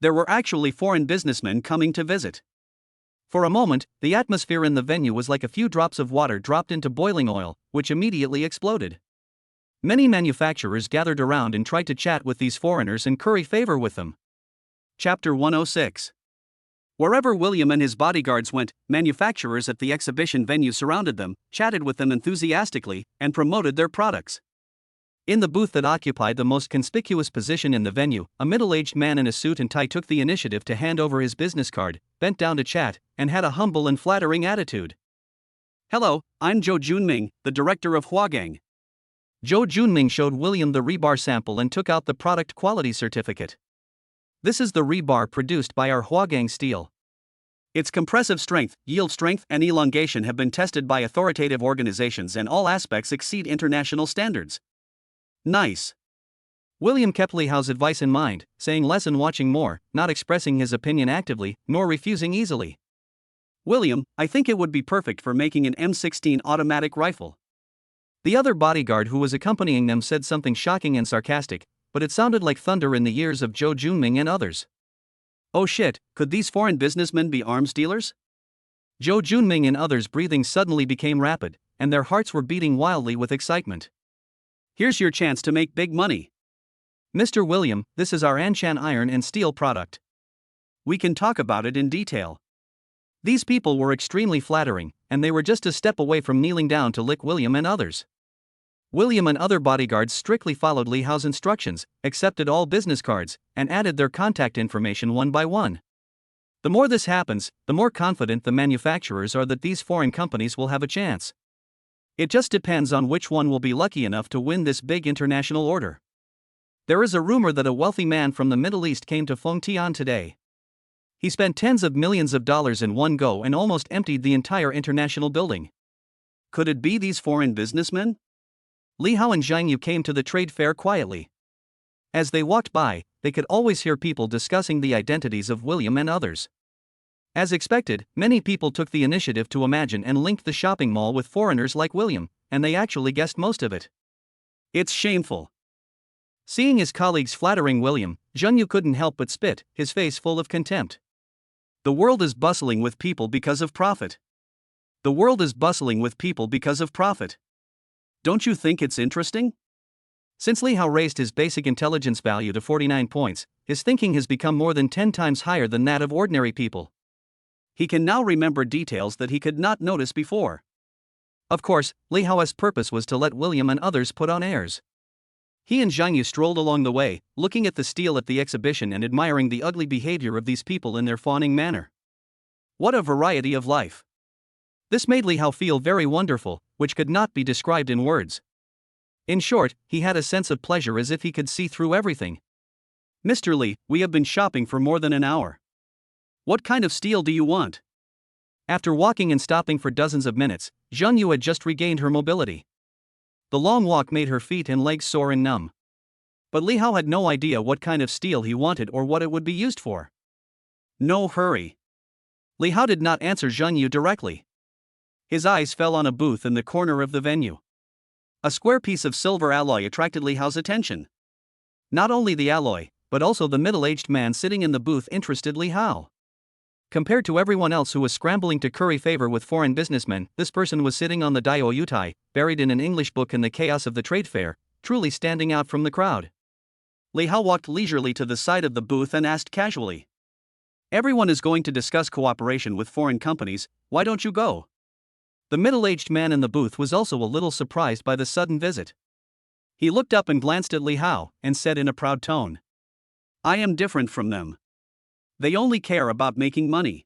There were actually foreign businessmen coming to visit. For a moment, the atmosphere in the venue was like a few drops of water dropped into boiling oil, which immediately exploded. Many manufacturers gathered around and tried to chat with these foreigners and curry favor with them. Chapter 106. Wherever William and his bodyguards went, manufacturers at the exhibition venue surrounded them, chatted with them enthusiastically, and promoted their products. In the booth that occupied the most conspicuous position in the venue, a middle-aged man in a suit and tie took the initiative to hand over his business card, bent down to chat, and had a humble and flattering attitude. "Hello, I'm Zhou Junming, the director of Huagang." Zhou Junming showed William the rebar sample and took out the product quality certificate. "This is the rebar produced by our Huagang steel. Its compressive strength, yield strength, and elongation have been tested by authoritative organizations, and all aspects exceed international standards." "Nice." William kept Li Hao's advice in mind, saying less and watching more, not expressing his opinion actively, nor refusing easily. "William, I think it would be perfect for making an M16 automatic rifle." The other bodyguard who was accompanying them said something shocking and sarcastic, but it sounded like thunder in the ears of Zhou Junming and others. Oh shit, could these foreign businessmen be arms dealers? Zhou Junming and others' breathing suddenly became rapid, and their hearts were beating wildly with excitement. "Here's your chance to make big money. Mr. William, this is our Anshan iron and steel product. We can talk about it in detail." These people were extremely flattering, and they were just a step away from kneeling down to lick William and others. William and other bodyguards strictly followed Li Hao's instructions, accepted all business cards, and added their contact information one by one. The more this happens, the more confident the manufacturers are that these foreign companies will have a chance. It just depends on which one will be lucky enough to win this big international order. There is a rumor that a wealthy man from the Middle East came to Fengtian today. He spent tens of millions of dollars in one go and almost emptied the entire international building. Could it be these foreign businessmen? Li Hao and Zhang Yu came to the trade fair quietly. As they walked by, they could always hear people discussing the identities of William and others. As expected, many people took the initiative to imagine and linked the shopping mall with foreigners like William, and they actually guessed most of it. It's shameful. Seeing his colleagues flattering William, Zhang Yu couldn't help but spit, his face full of contempt. The world is bustling with people because of profit. The world is bustling with people because of profit. Don't you think it's interesting? Since Li Hao raised his basic intelligence value to 49 points, his thinking has become more than 10 times higher than that of ordinary people. He can now remember details that he could not notice before. Of course, Li Hao's purpose was to let William and others put on airs. He and Zhang Yu strolled along the way, looking at the steel at the exhibition and admiring the ugly behavior of these people in their fawning manner. What a variety of life! This made Li Hao feel very wonderful, which could not be described in words. In short, he had a sense of pleasure as if he could see through everything. "Mr. Li, we have been shopping for more than an hour. What kind of steel do you want?" After walking and stopping for dozens of minutes, Zhang Yu had just regained her mobility. The long walk made her feet and legs sore and numb. But Li Hao had no idea what kind of steel he wanted or what it would be used for. "No hurry." Li Hao did not answer Zhang Yu directly. His eyes fell on a booth in the corner of the venue. A square piece of silver alloy attracted Li Hao's attention. Not only the alloy, but also the middle-aged man sitting in the booth interested Li Hao. Compared to everyone else who was scrambling to curry favor with foreign businessmen, this person was sitting on the Daiou Yutai, buried in an English book in the chaos of the trade fair, truly standing out from the crowd. Li Hao walked leisurely to the side of the booth and asked casually, "Everyone is going to discuss cooperation with foreign companies, why don't you go?" The middle-aged man in the booth was also a little surprised by the sudden visit. He looked up and glanced at Li Hao, and said in a proud tone, "I am different from them. They only care about making money.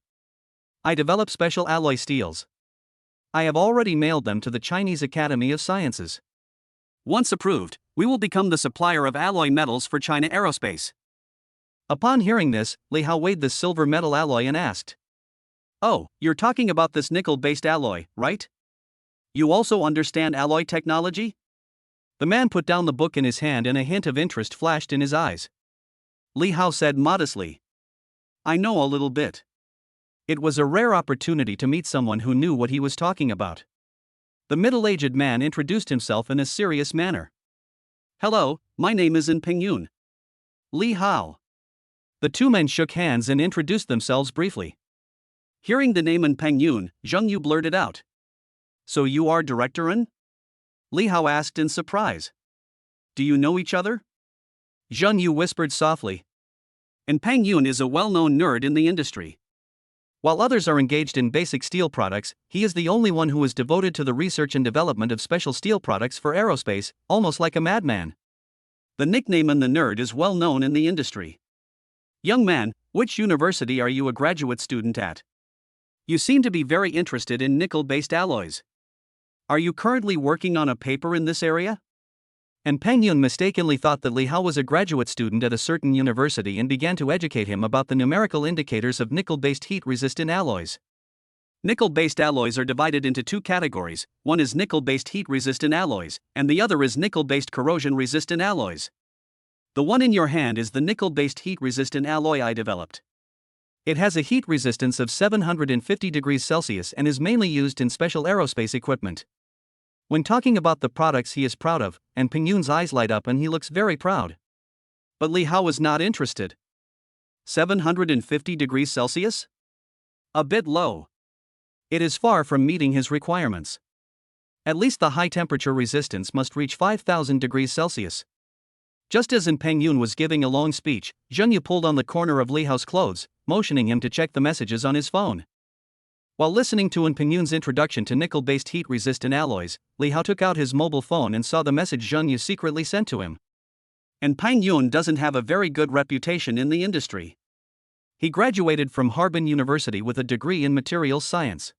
I develop special alloy steels. I have already mailed them to the Chinese Academy of Sciences. Once approved, we will become the supplier of alloy metals for China Aerospace." Upon hearing this, Li Hao weighed the silver metal alloy and asked, "Oh, you're talking about this nickel-based alloy, right? You also understand alloy technology?" The man put down the book in his hand and a hint of interest flashed in his eyes. Li Hao said modestly, "I know a little bit." It was a rare opportunity to meet someone who knew what he was talking about. The middle-aged man introduced himself in a serious manner. "Hello, my name is Pingyun. Li Hao." The two men shook hands and introduced themselves briefly. Hearing the name Pingyun, Zhang Yu blurted out, "So you are Director N?" Li Hao asked in surprise. "Do you know each other?" Zhang Yu whispered softly, "And Pingyun is a well-known nerd in the industry. While others are engaged in basic steel products, he is the only one who is devoted to the research and development of special steel products for aerospace, almost like a madman. The nickname "the nerd" is well known in the industry. Young man, which university are you a graduate student at? You seem to be very interested in nickel-based alloys. Are you currently working on a paper in this area? And Peng Yun mistakenly thought that Li Hao was a graduate student at a certain university and began to educate him about the numerical indicators of nickel-based heat-resistant alloys. Nickel-based alloys are divided into two categories. One is nickel-based heat-resistant alloys, and the other is nickel-based corrosion-resistant alloys. The one in your hand is the nickel-based heat-resistant alloy I developed. It has a heat resistance of 750 degrees Celsius and is mainly used in special aerospace equipment. When talking about the products he is proud of, and Peng Yun's eyes light up and he looks very proud. But Li Hao was not interested. 750 degrees Celsius? A bit low. It is far from meeting his requirements. At least the high temperature resistance must reach 5,000 degrees Celsius. Just as Peng Yun was giving a long speech, Zheng Yu pulled on the corner of Li Hao's clothes, motioning him to check the messages on his phone. While listening to Peng Yun's introduction to nickel-based heat-resistant alloys, Li Hao took out his mobile phone and saw the message Zheng Yu secretly sent to him. And Peng Yun doesn't have a very good reputation in the industry. He graduated from Harbin University with a degree in materials science.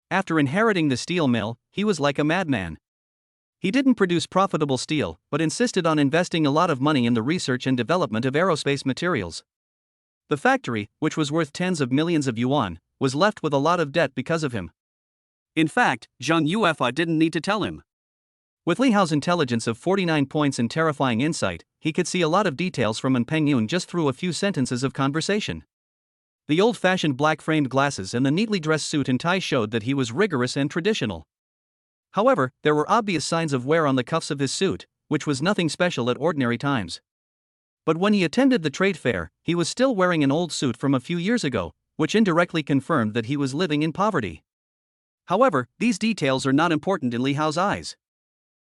After inheriting the steel mill, he was like a madman. He didn't produce profitable steel, but insisted on investing a lot of money in the research and development of aerospace materials. The factory, which was worth tens of millions of yuan, was left with a lot of debt because of him. In fact, Zhang Yuefa didn't need to tell him. With Li Hao's intelligence of 49 points and terrifying insight, he could see a lot of details from Peng Yun just through a few sentences of conversation. The old-fashioned black-framed glasses and the neatly dressed suit and tie showed that he was rigorous and traditional. However, there were obvious signs of wear on the cuffs of his suit, which was nothing special at ordinary times. But when he attended the trade fair, he was still wearing an old suit from a few years ago, which indirectly confirmed that he was living in poverty. However, these details are not important in Li Hao's eyes.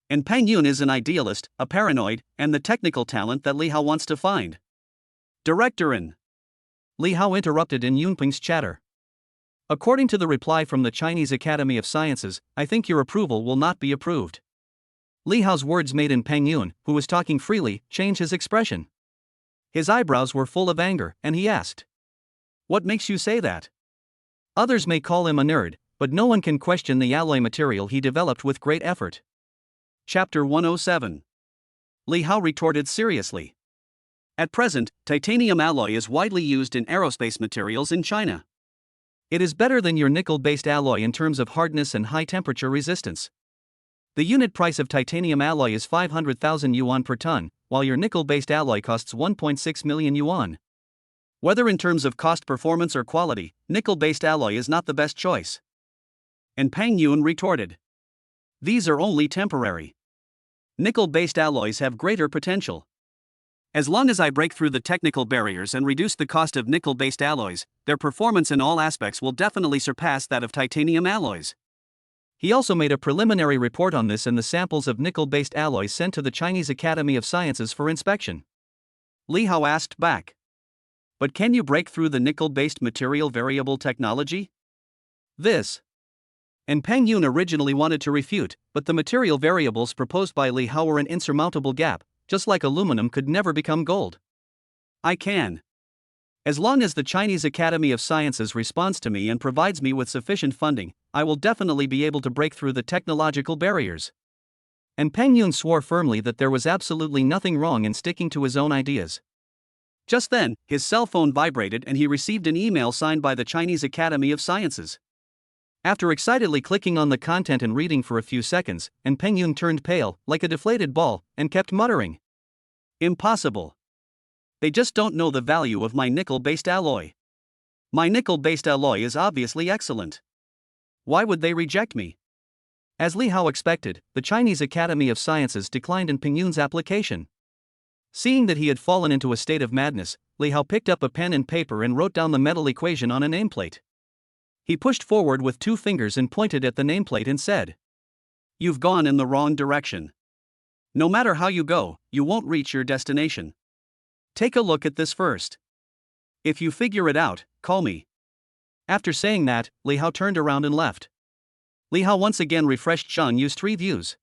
And Peng Yun is an idealist, a paranoid, and the technical talent that Li Hao wants to find. Director in. Li Hao interrupted in Yunpeng's chatter. According to the reply from the Chinese Academy of Sciences, I think your approval will not be approved. Li Hao's words made Peng Yun, who was talking freely, change his expression. His eyebrows were full of anger, and he asked, "What makes you say that?" Others may call him a nerd, but no one can question the alloy material he developed with great effort. Chapter 107. Li Hao retorted seriously. At present, titanium alloy is widely used in aerospace materials in China. It is better than your nickel-based alloy in terms of hardness and high-temperature resistance. The unit price of titanium alloy is 500,000 yuan per ton, while your nickel-based alloy costs 1.6 million yuan. Whether in terms of cost, performance, or quality, nickel-based alloy is not the best choice. And Peng Yun retorted, "These are only temporary. Nickel-based alloys have greater potential. As long as I break through the technical barriers and reduce the cost of nickel-based alloys, their performance in all aspects will definitely surpass that of titanium alloys." He also made a preliminary report on this and the samples of nickel-based alloys sent to the Chinese Academy of Sciences for inspection. Li Hao asked back, "But can you break through the nickel-based material variable technology?" This. And Peng Yun originally wanted to refute, but the material variables proposed by Li Hao were an insurmountable gap, just like aluminum could never become gold. "I can. As long as the Chinese Academy of Sciences responds to me and provides me with sufficient funding, I will definitely be able to break through the technological barriers." And Peng Yun swore firmly that there was absolutely nothing wrong in sticking to his own ideas. Just then, his cell phone vibrated and he received an email signed by the Chinese Academy of Sciences. After excitedly clicking on the content and reading for a few seconds, Peng Yun turned pale, like a deflated ball, and kept muttering, "Impossible. They just don't know the value of my nickel-based alloy. My nickel-based alloy is obviously excellent. Why would they reject me?" As Li Hao expected, the Chinese Academy of Sciences declined Peng Yun's application. Seeing that he had fallen into a state of madness, Li Hao picked up a pen and paper and wrote down the metal equation on a nameplate. He pushed forward with 2 fingers and pointed at the nameplate and said, "You've gone in the wrong direction. No matter how you go, you won't reach your destination. Take a look at this first. If you figure it out, call me." After saying that, Li Hao turned around and left. Li Hao once again refreshed Zhang Yu's 3 views.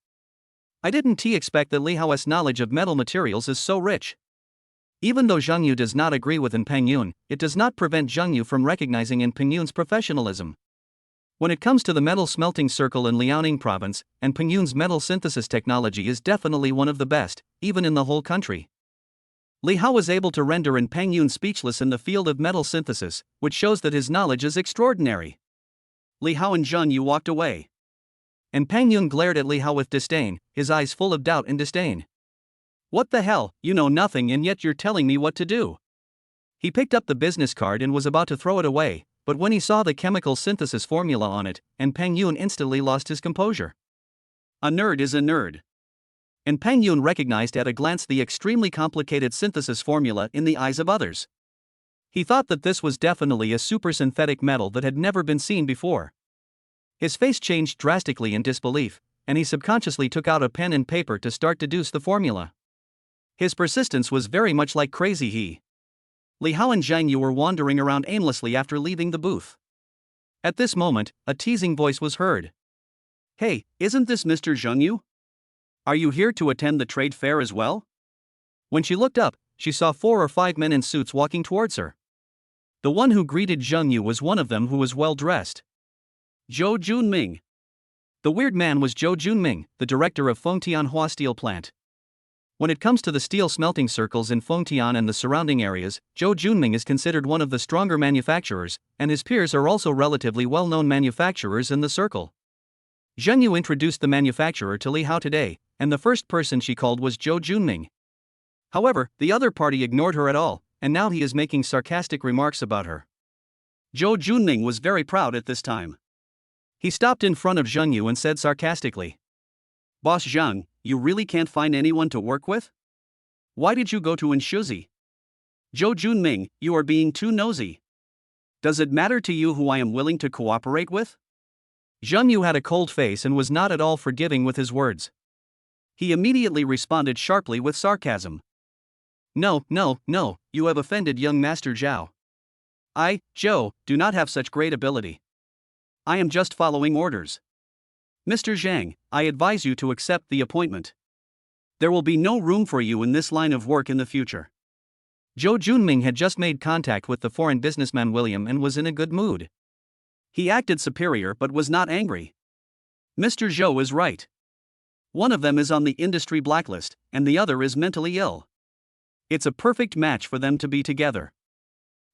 I didn't expect that Li Hao's knowledge of metal materials is so rich. Even though Zhang Yu does not agree with Peng Yun, it does not prevent Zhang Yu from recognizing Peng Yun's professionalism. When it comes to the metal smelting circle in Liaoning province, Peng Yun's metal synthesis technology is definitely one of the best, even in the whole country. Li Hao was able to render Peng Yun speechless in the field of metal synthesis, which shows that his knowledge is extraordinary. Li Hao and Zhang Yu walked away. Peng Yun glared at Li Hao with disdain, his eyes full of doubt and disdain. What the hell, you know nothing and yet you're telling me what to do. He picked up the business card and was about to throw it away, but when he saw the chemical synthesis formula on it, Peng Yun instantly lost his composure. A nerd is a nerd. Peng Yun recognized at a glance the extremely complicated synthesis formula in the eyes of others. He thought that this was definitely a super synthetic metal that had never been seen before. His face changed drastically in disbelief, and he subconsciously took out a pen and paper to start deduce the formula. His persistence was very much like crazy. Li Hao and Zhang Yu were wandering around aimlessly after leaving the booth. At this moment, a teasing voice was heard. Hey, isn't this Mr. Zhang Yu? Are you here to attend the trade fair as well? When she looked up, she saw 4 or 5 men in suits walking towards her. The one who greeted Zhang Yu was one of them who was well dressed. Zhou Junming. The weird man was Zhou Junming, the director of Fengtianhua Steel Plant. When it comes to the steel smelting circles in Fengtian and the surrounding areas, Zhou Junming is considered one of the stronger manufacturers, and his peers are also relatively well-known manufacturers in the circle. Zhang Yu introduced the manufacturer to Li Hao today, and the first person she called was Zhou Junming. However, the other party ignored her at all, and now he is making sarcastic remarks about her. Zhou Junming was very proud at this time. He stopped in front of Zhang Yu and said sarcastically, Boss Zhang, you really can't find anyone to work with? Why did you go to Inshuzi? Zhou Junming, you are being too nosy. Does it matter to you who I am willing to cooperate with? Zhang Yu had a cold face and was not at all forgiving with his words. He immediately responded sharply with sarcasm. No, you have offended young Master Zhao. I, Zhou, do not have such great ability. I am just following orders. Mr. Zhang, I advise you to accept the appointment. There will be no room for you in this line of work in the future. Zhou Junming had just made contact with the foreign businessman William and was in a good mood. He acted superior but was not angry. Mr. Zhou is right. One of them is on the industry blacklist, and the other is mentally ill. It's a perfect match for them to be together.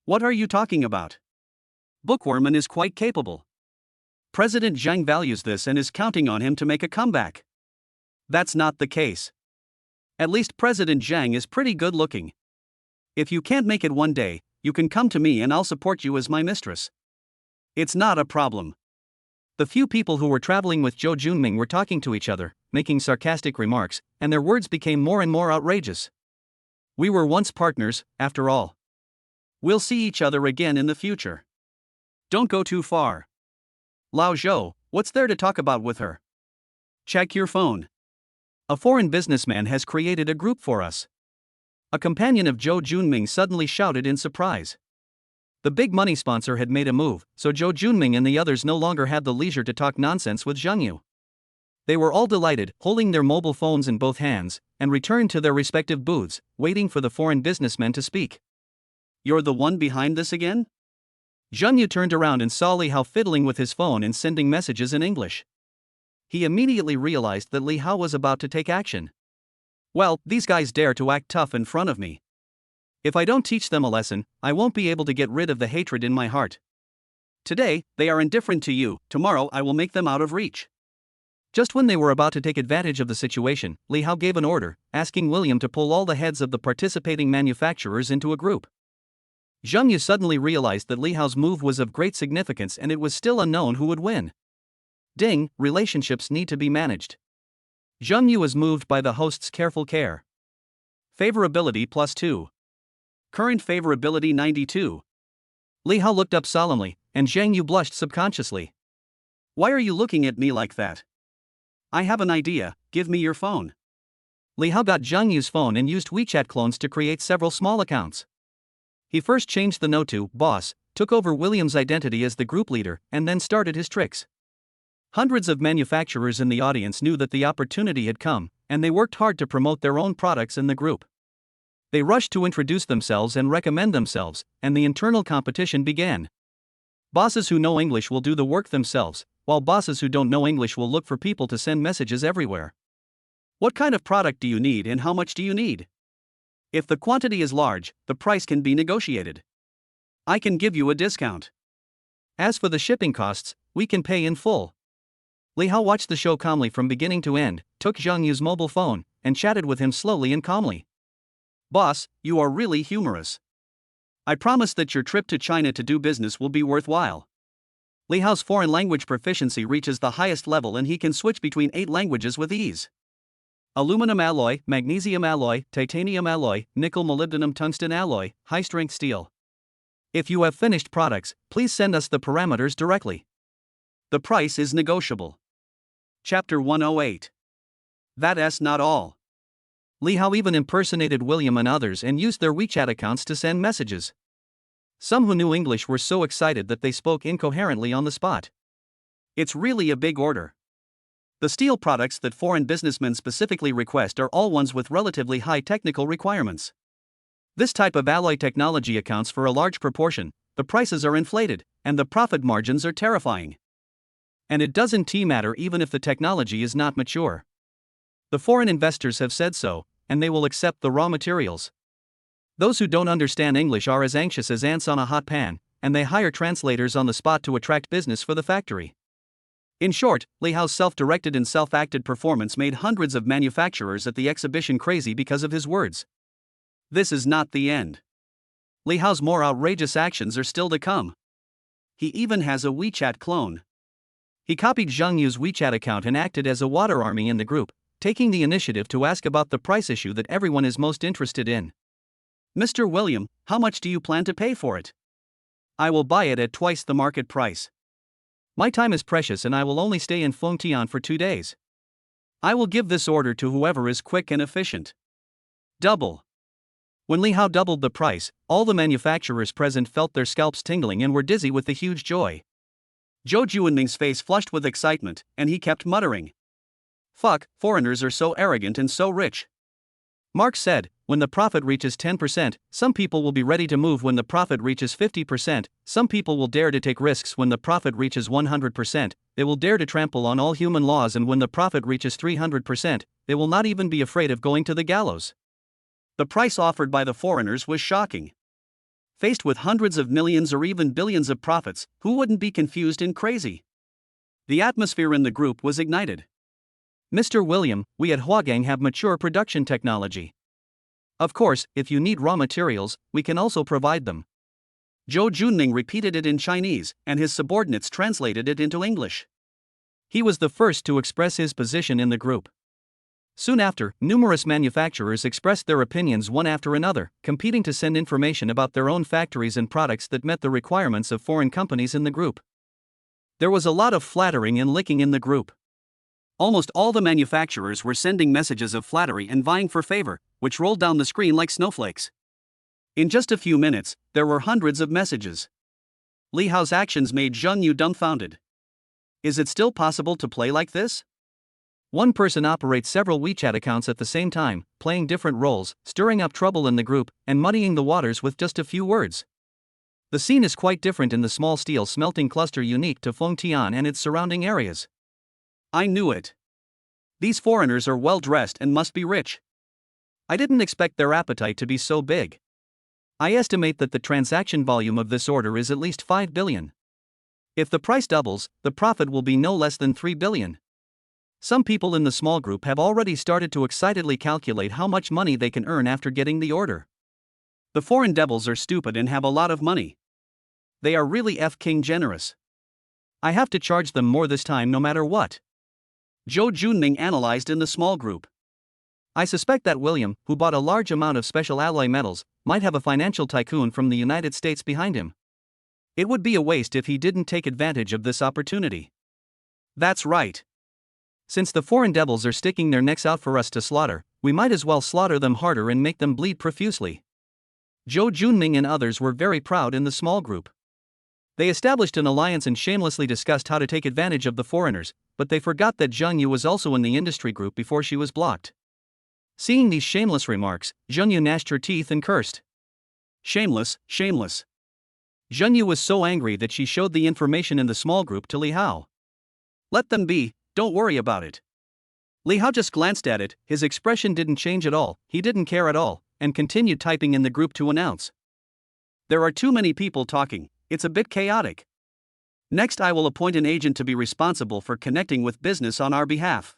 What are you talking about? Bookworman is quite capable. President Zhang values this and is counting on him to make a comeback. That's not the case. At least President Zhang is pretty good looking. If you can't make it one day, you can come to me and I'll support you as my mistress. It's not a problem. The few people who were traveling with Zhou Junming were talking to each other, making sarcastic remarks, and their words became more and more outrageous. We were once partners, after all. We'll see each other again in the future. Don't go too far. Lao Zhou, what's there to talk about with her? Check your phone. A foreign businessman has created a group for us. A companion of Zhou Junming suddenly shouted in surprise. The big money sponsor had made a move, so Zhou Junming and the others no longer had the leisure to talk nonsense with Zhang Yu. They were all delighted, holding their mobile phones in both hands, and returned to their respective booths, waiting for the foreign businessman to speak. You're the one behind this again? Zhang Yu turned around and saw Li Hao fiddling with his phone and sending messages in English. He immediately realized that Li Hao was about to take action. Well, these guys dare to act tough in front of me. If I don't teach them a lesson, I won't be able to get rid of the hatred in my heart. Today, they are indifferent to you, tomorrow I will make them out of reach. Just when they were about to take advantage of the situation, Li Hao gave an order, asking William to pull all the heads of the participating manufacturers into a group. Zhang Yu suddenly realized that Li Hao's move was of great significance and it was still unknown who would win. Ding, relationships need to be managed. Zhang Yu was moved by the host's careful care. Favorability +2. Current favorability 92. Li Hao looked up solemnly, and Zhang Yu blushed subconsciously. Why are you looking at me like that? I have an idea, give me your phone. Li Hao got Zhang Yu's phone and used WeChat clones to create several small accounts. He first changed the note to boss, took over William's identity as the group leader, and then started his tricks. Hundreds of manufacturers in the audience knew that the opportunity had come, and they worked hard to promote their own products in the group. They rushed to introduce themselves and recommend themselves, and the internal competition began. Bosses who know English will do the work themselves, while bosses who don't know English will look for people to send messages everywhere. What kind of product do you need and how much do you need? If the quantity is large, the price can be negotiated. I can give you a discount. As for the shipping costs, we can pay in full. Li Hao watched the show calmly from beginning to end, took Zhang Yu's mobile phone, and chatted with him slowly and calmly. Boss, you are really humorous. I promise that your trip to China to do business will be worthwhile. Li Hao's foreign language proficiency reaches the highest level and he can switch between 8 languages with ease. Aluminum alloy, magnesium alloy, titanium alloy, nickel molybdenum tungsten alloy, high-strength steel. If you have finished products, please send us the parameters directly. The price is negotiable. Chapter 108. That's not all. Li Hao even impersonated William and others and used their WeChat accounts to send messages. Some who knew English were so excited that they spoke incoherently on the spot. It's really a big order. The steel products that foreign businessmen specifically request are all ones with relatively high technical requirements. This type of alloy technology accounts for a large proportion, the prices are inflated, and the profit margins are terrifying. And it doesn't matter even if the technology is not mature. The foreign investors have said so, and they will accept the raw materials. Those who don't understand English are as anxious as ants on a hot pan, and they hire translators on the spot to attract business for the factory. In short, Li Hao's self-directed and self-acted performance made hundreds of manufacturers at the exhibition crazy because of his words. This is not the end. Li Hao's more outrageous actions are still to come. He even has a WeChat clone. He copied Zhang Yu's WeChat account and acted as a water army in the group, taking the initiative to ask about the price issue that everyone is most interested in. Mr. William, how much do you plan to pay for it? I will buy it at twice the market price. My time is precious and I will only stay in Fengtian for 2 days. I will give this order to whoever is quick and efficient. Double. When Li Hao doubled the price, all the manufacturers present felt their scalps tingling and were dizzy with the huge joy. Zhou Juanming's face flushed with excitement, and he kept muttering. Fuck, foreigners are so arrogant and so rich. Marx said, when the profit reaches 10%, some people will be ready to move when the profit reaches 50%, some people will dare to take risks when the profit reaches 100%, they will dare to trample on all human laws, and when the profit reaches 300%, they will not even be afraid of going to the gallows. The price offered by the foreigners was shocking. Faced with hundreds of millions or even billions of profits, who wouldn't be confused and crazy? The atmosphere in the group was ignited. Mr. William, we at Huagang have mature production technology. Of course, if you need raw materials, we can also provide them. Zhou Junming repeated it in Chinese, and his subordinates translated it into English. He was the first to express his position in the group. Soon after, numerous manufacturers expressed their opinions one after another, competing to send information about their own factories and products that met the requirements of foreign companies in the group. There was a lot of flattering and licking in the group. Almost all the manufacturers were sending messages of flattery and vying for favor, which rolled down the screen like snowflakes. In just a few minutes, there were hundreds of messages. Li Hao's actions made Zhang Yu dumbfounded. Is it still possible to play like this? One person operates several WeChat accounts at the same time, playing different roles, stirring up trouble in the group, and muddying the waters with just a few words. The scene is quite different in the small steel smelting cluster unique to Fengtian and its surrounding areas. I knew it. These foreigners are well dressed and must be rich. I didn't expect their appetite to be so big. I estimate that the transaction volume of this order is at least 5 billion. If the price doubles, the profit will be no less than 3 billion. Some people in the small group have already started to excitedly calculate how much money they can earn after getting the order. The foreign devils are stupid and have a lot of money. They are really f-king generous. I have to charge them more this time no matter what. Zhou Junming analyzed in the small group. I suspect that William, who bought a large amount of special alloy metals, might have a financial tycoon from the United States behind him. It would be a waste if he didn't take advantage of this opportunity. That's right. Since the foreign devils are sticking their necks out for us to slaughter, we might as well slaughter them harder and make them bleed profusely. Zhou Junming and others were very proud in the small group. They established an alliance and shamelessly discussed how to take advantage of the foreigners, but they forgot that Zheng Yu was also in the industry group before she was blocked. Seeing these shameless remarks, Zheng Yu gnashed her teeth and cursed. Shameless, shameless. Zheng Yu was so angry that she showed the information in the small group to Li Hao. Let them be, don't worry about it. Li Hao just glanced at it, his expression didn't change at all, he didn't care at all, and continued typing in the group to announce. There are too many people talking, it's a bit chaotic. Next, I will appoint an agent to be responsible for connecting with business on our behalf.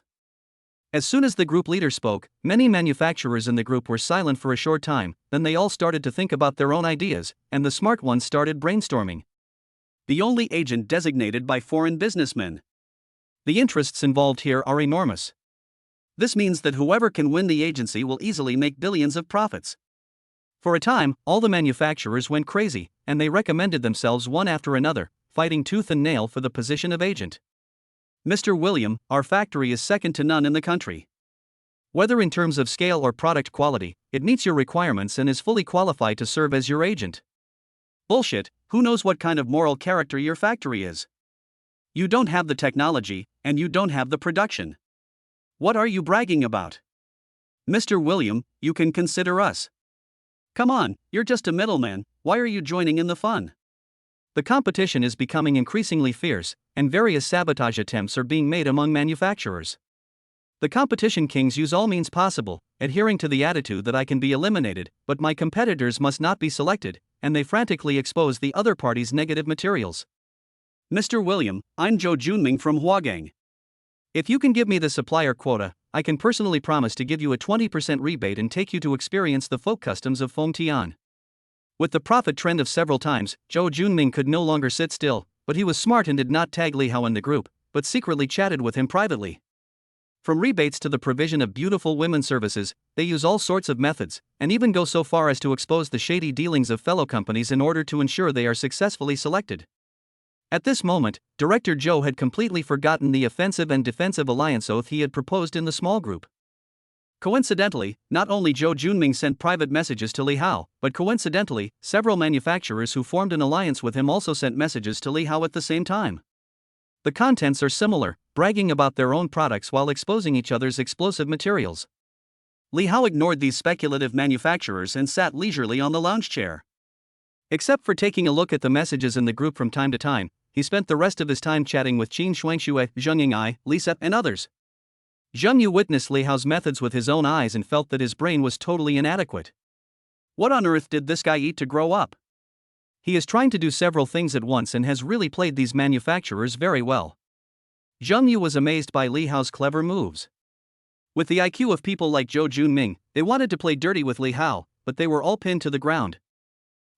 As soon as the group leader spoke, many manufacturers in the group were silent for a short time, then they all started to think about their own ideas, and the smart ones started brainstorming. The only agent designated by foreign businessmen. The interests involved here are enormous. This means that whoever can win the agency will easily make billions of profits. For a time, all the manufacturers went crazy, and they recommended themselves one after another, fighting tooth and nail for the position of agent. Mr. William, our factory is second to none in the country. Whether in terms of scale or product quality, it meets your requirements and is fully qualified to serve as your agent. Bullshit, who knows what kind of moral character your factory is? You don't have the technology, and you don't have the production. What are you bragging about? Mr. William, you can consider us. Come on, you're just a middleman, why are you joining in the fun? The competition is becoming increasingly fierce, and various sabotage attempts are being made among manufacturers. The competition kings use all means possible, adhering to the attitude that I can be eliminated, but my competitors must not be selected, and they frantically expose the other party's negative materials. Mr. William, I'm Zhou Junming from Huagang. If you can give me the supplier quota, I can personally promise to give you a 20% rebate and take you to experience the folk customs of Fengtian. With the profit trend of several times, Zhou Junming could no longer sit still, but he was smart and did not tag Li Hao in the group, but secretly chatted with him privately. From rebates to the provision of beautiful women services, they use all sorts of methods, and even go so far as to expose the shady dealings of fellow companies in order to ensure they are successfully selected. At this moment, Director Zhou had completely forgotten the offensive and defensive alliance oath he had proposed in the small group. Coincidentally, not only Zhou Junming sent private messages to Li Hao, but coincidentally, several manufacturers who formed an alliance with him also sent messages to Li Hao at the same time. The contents are similar, bragging about their own products while exposing each other's explosive materials. Li Hao ignored these speculative manufacturers and sat leisurely on the lounge chair. Except for taking a look at the messages in the group from time to time, he spent the rest of his time chatting with Qin Shuangxue, Zheng Ying'ai, Lisa, and others. Zheng Yu witnessed Li Hao's methods with his own eyes and felt that his brain was totally inadequate. What on earth did this guy eat to grow up? He is trying to do several things at once and has really played these manufacturers very well. Zheng Yu was amazed by Li Hao's clever moves. With the IQ of people like Zhou Junming, they wanted to play dirty with Li Hao, but they were all pinned to the ground.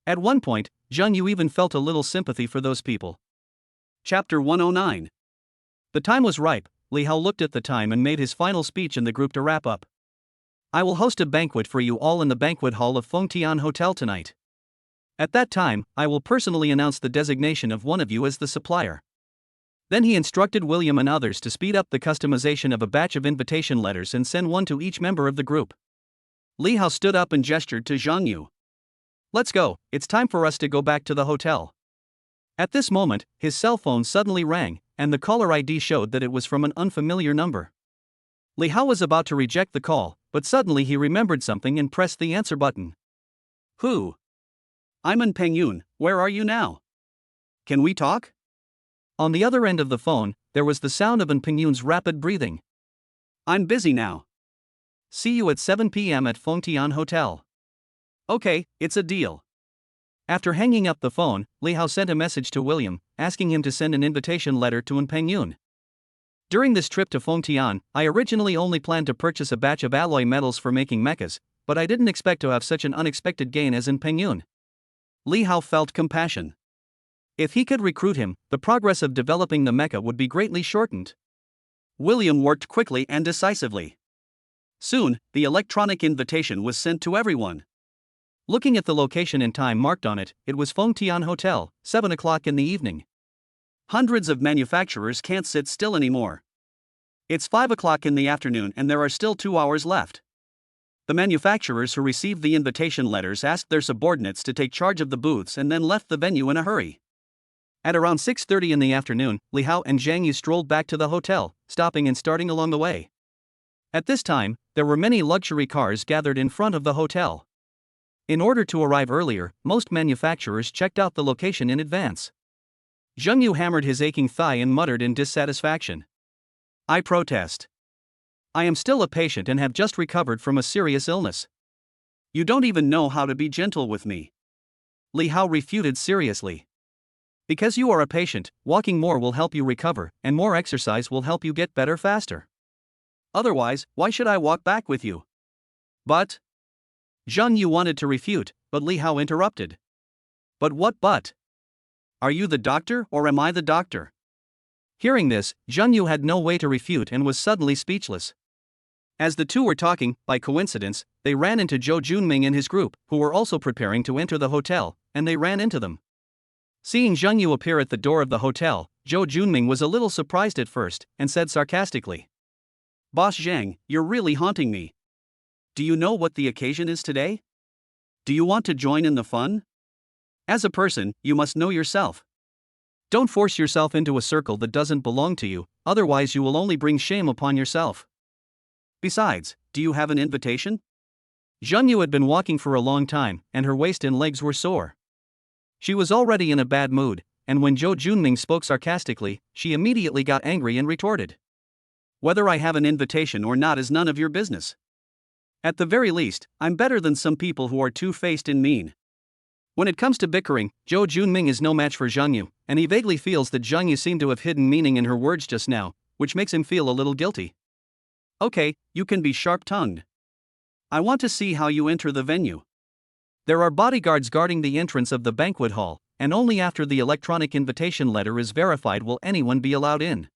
At one point, Zheng Yu even felt a little sympathy for those people. Chapter 109. The time was ripe. Li Hao looked at the time and made his final speech in the group to wrap up. I will host a banquet for you all in the banquet hall of Fengtian Hotel tonight. At that time, I will personally announce the designation of one of you as the supplier. Then he instructed William and others to speed up the customization of a batch of invitation letters and send one to each member of the group. Li Hao stood up and gestured to Zheng Yu. Let's go, it's time for us to go back to the hotel. At this moment, his cell phone suddenly rang, and the caller ID showed that it was from an unfamiliar number. Li Hao was about to reject the call, but suddenly he remembered something and pressed the answer button. Who? I'm in Pengyun, where are you now? Can we talk? On the other end of the phone, there was the sound of Pengyun's rapid breathing. I'm busy now. See you at 7 p.m. at Fengtian Hotel. Okay, it's a deal. After hanging up the phone, Li Hao sent a message to William, asking him to send an invitation letter to Pengyun. During this trip to Fengtian, I originally only planned to purchase a batch of alloy metals for making mechas, but I didn't expect to have such an unexpected gain as in Pengyun. Li Hao felt compassion. If he could recruit him, the progress of developing the mecha would be greatly shortened. William worked quickly and decisively. Soon, the electronic invitation was sent to everyone. Looking at the location and time marked on it, it was Fengtian Hotel, 7 o'clock in the evening. Hundreds of manufacturers can't sit still anymore. It's 5 o'clock in the afternoon and there are still 2 hours left. The manufacturers who received the invitation letters asked their subordinates to take charge of the booths and then left the venue in a hurry. At around 6:30 in the afternoon, Li Hao and Zhang Yu strolled back to the hotel, stopping and starting along the way. At this time, there were many luxury cars gathered in front of the hotel. In order to arrive earlier, most manufacturers checked out the location in advance. Zhang Yu hammered his aching thigh and muttered in dissatisfaction. "I protest. I am still a patient and have just recovered from a serious illness. You don't even know how to be gentle with me." Li Hao refuted seriously. "Because you are a patient, walking more will help you recover, and more exercise will help you get better faster. Otherwise, why should I walk back with you?" "But..." Zhang Yu wanted to refute, but Li Hao interrupted. "But what but? Are you the doctor or am I the doctor?" Hearing this, Zhang Yu had no way to refute and was suddenly speechless. As the two were talking, by coincidence, they ran into Zhou Junming and his group, who were also preparing to enter the hotel, and they ran into them. Seeing Zhang Yu appear at the door of the hotel, Zhou Junming was a little surprised at first, and said sarcastically, "Boss Zhang, you're really haunting me. Do you know what the occasion is today? Do you want to join in the fun? As a person, you must know yourself. Don't force yourself into a circle that doesn't belong to you, otherwise you will only bring shame upon yourself. Besides, do you have an invitation?" Zhang Yu had been walking for a long time, and her waist and legs were sore. She was already in a bad mood, and when Zhou Junming spoke sarcastically, she immediately got angry and retorted, "Whether I have an invitation or not is none of your business. At the very least, I'm better than some people who are two-faced and mean." When it comes to bickering, Zhou Junming is no match for Zhang Yu, and he vaguely feels that Zhang Yu seemed to have hidden meaning in her words just now, which makes him feel a little guilty. "Okay, you can be sharp-tongued. I want to see how you enter the venue. There are bodyguards guarding the entrance of the banquet hall, and only after the electronic invitation letter is verified will anyone be allowed in."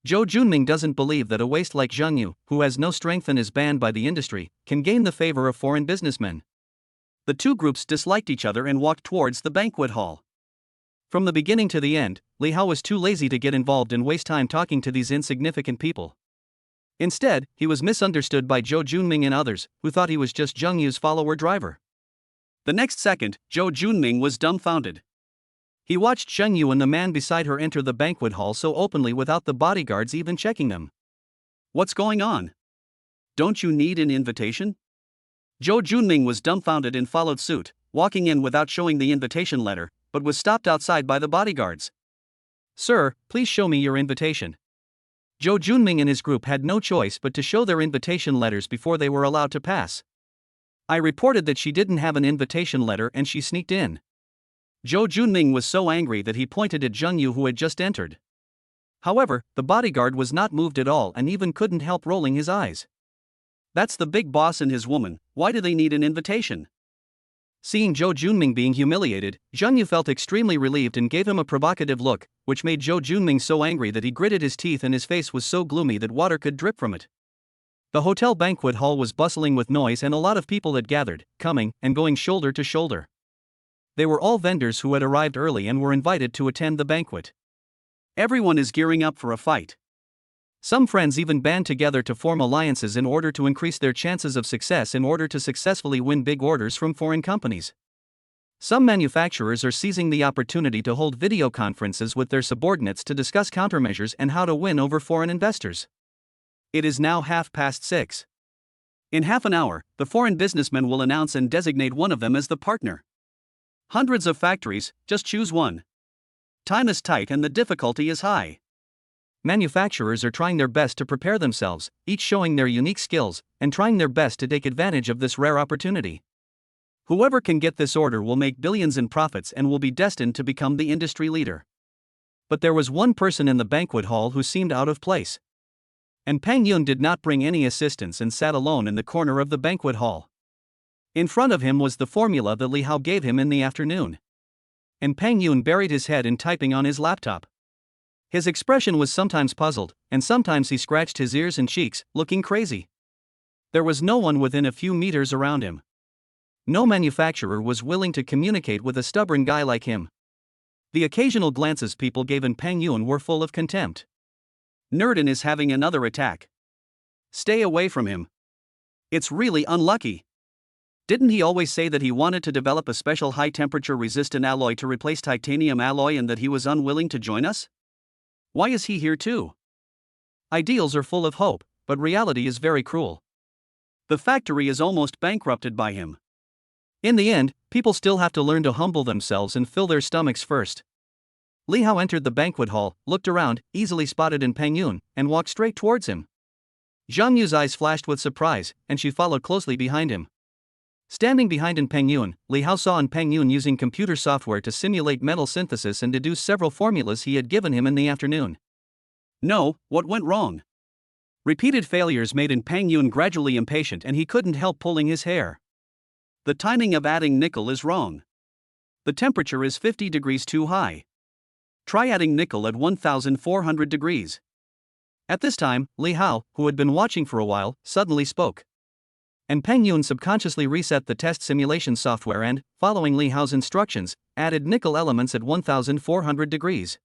Zhou Junming doesn't believe that a waste like Zhang Yu, who has no strength and is banned by the industry, can gain the favor of foreign businessmen. The two groups disliked each other and walked towards the banquet hall. From the beginning to the end, Li Hao was too lazy to get involved and waste time talking to these insignificant people. Instead, he was misunderstood by Zhou Junming and others, who thought he was just Zhang Yu's follower-driver. The next second, Zhou Junming was dumbfounded. He watched Zhang Yu and the man beside her enter the banquet hall so openly without the bodyguards even checking them. "What's going on? Don't you need an invitation?" Zhou Junming was dumbfounded and followed suit, walking in without showing the invitation letter, but was stopped outside by the bodyguards. "Sir, please show me your invitation." Zhou Junming and his group had no choice but to show their invitation letters before they were allowed to pass. "I reported that she didn't have an invitation letter and she sneaked in." Zhou Junming was so angry that he pointed at Zhang Yu who had just entered. However, the bodyguard was not moved at all and even couldn't help rolling his eyes. "That's the big boss and his woman, why do they need an invitation?" Seeing Zhou Junming being humiliated, Zhang Yu felt extremely relieved and gave him a provocative look, which made Zhou Junming so angry that he gritted his teeth and his face was so gloomy that water could drip from it. The hotel banquet hall was bustling with noise and a lot of people had gathered, coming and going shoulder to shoulder. They were all vendors who had arrived early and were invited to attend the banquet. Everyone is gearing up for a fight. Some friends even band together to form alliances in order to increase their chances of success in order to successfully win big orders from foreign companies. Some manufacturers are seizing the opportunity to hold video conferences with their subordinates to discuss countermeasures and how to win over foreign investors. It is now 6:30. In half an hour, the foreign businessmen will announce and designate one of them as the partner. Hundreds of factories, just choose one. Time is tight and the difficulty is high. Manufacturers are trying their best to prepare themselves, each showing their unique skills, and trying their best to take advantage of this rare opportunity. Whoever can get this order will make billions in profits and will be destined to become the industry leader. But there was one person in the banquet hall who seemed out of place. And Peng Yun did not bring any assistance and sat alone in the corner of the banquet hall. In front of him was the formula that Li Hao gave him in the afternoon. And Peng Yun buried his head in typing on his laptop. His expression was sometimes puzzled, and sometimes he scratched his ears and cheeks, looking crazy. There was no one within a few meters around him. No manufacturer was willing to communicate with a stubborn guy like him. The occasional glances people gave in Peng Yun were full of contempt. "Nerdin is having another attack. Stay away from him. It's really unlucky." Didn't he always say that he wanted to develop a special high-temperature resistant alloy to replace titanium alloy and that he was unwilling to join us? Why is he here too? Ideals are full of hope, but reality is very cruel. The factory is almost bankrupted by him. In the end, people still have to learn to humble themselves and fill their stomachs first. Li Hao entered the banquet hall, looked around, easily spotted in Peng Yun, and walked straight towards him. Zhang Yu's eyes flashed with surprise, and she followed closely behind him. Standing behind Peng Yun, Li Hao saw Peng Yun using computer software to simulate metal synthesis and deduce several formulas he had given him in the afternoon. No, what went wrong? Repeated failures made Peng Yun gradually impatient and he couldn't help pulling his hair. The timing of adding nickel is wrong. The temperature is 50 degrees too high. Try adding nickel at 1400 degrees. At this time, Li Hao, who had been watching for a while, suddenly spoke. Peng Yun subconsciously reset the test simulation software and, following Li Hao's instructions, added nickel elements at 1400 degrees.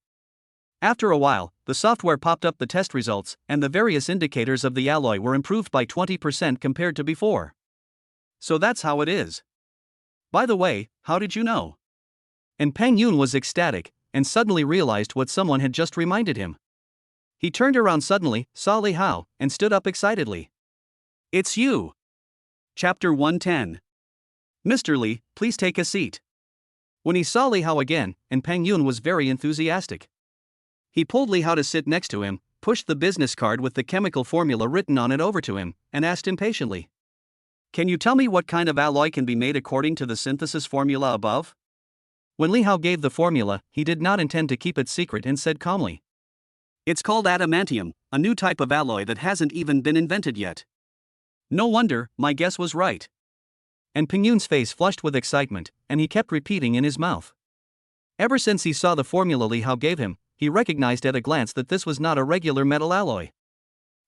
After a while, the software popped up the test results, and the various indicators of the alloy were improved by 20% compared to before. So that's how it is. By the way, how did you know? Peng Yun was ecstatic, and suddenly realized what someone had just reminded him. He turned around suddenly, saw Li Hao, and stood up excitedly. It's you! Chapter 110. Mr. Li, please take a seat. When he saw Li Hao again, Peng Yun was very enthusiastic. He pulled Li Hao to sit next to him, pushed the business card with the chemical formula written on it over to him, and asked impatiently. Can you tell me what kind of alloy can be made according to the synthesis formula above? When Li Hao gave the formula, he did not intend to keep it secret and said calmly. It's called adamantium, a new type of alloy that hasn't even been invented yet. No wonder, my guess was right. Peng Yun's face flushed with excitement, and he kept repeating in his mouth. Ever since he saw the formula Li Hao gave him, he recognized at a glance that this was not a regular metal alloy.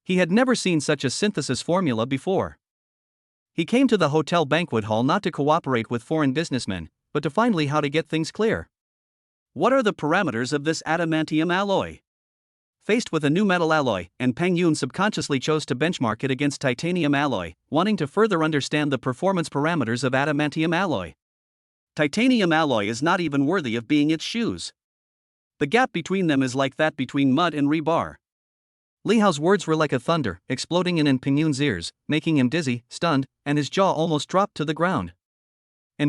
He had never seen such a synthesis formula before. He came to the hotel banquet hall not to cooperate with foreign businessmen, but to find Li Hao to get things clear. What are the parameters of this adamantium alloy? Faced with a new metal alloy, Peng Yun subconsciously chose to benchmark it against titanium alloy, wanting to further understand the performance parameters of adamantium alloy. Titanium alloy is not even worthy of being its shoes. The gap between them is like that between mud and rebar. Li Hao's words were like a thunder, exploding in Peng Yun's ears, making him dizzy, stunned, and his jaw almost dropped to the ground.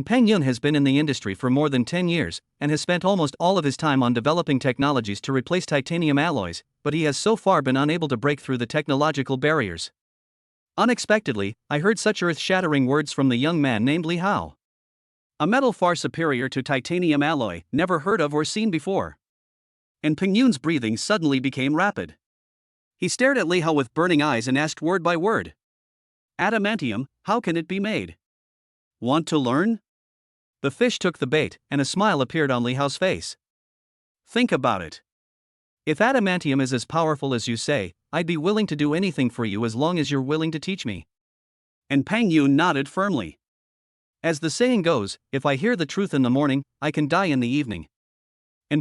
Peng Yun has been in the industry for more than 10 years, and has spent almost all of his time on developing technologies to replace titanium alloys, but he has so far been unable to break through the technological barriers. Unexpectedly, I heard such earth-shattering words from the young man named Li Hao. A metal far superior to titanium alloy, never heard of or seen before. Peng Yun's breathing suddenly became rapid. He stared at Li Hao with burning eyes and asked word by word. Adamantium, how can it be made? Want to learn? The fish took the bait, and a smile appeared on Li Hao's face. Think about it. If adamantium is as powerful as you say, I'd be willing to do anything for you as long as you're willing to teach me. Peng Yun nodded firmly. As the saying goes, if I hear the truth in the morning, I can die in the evening.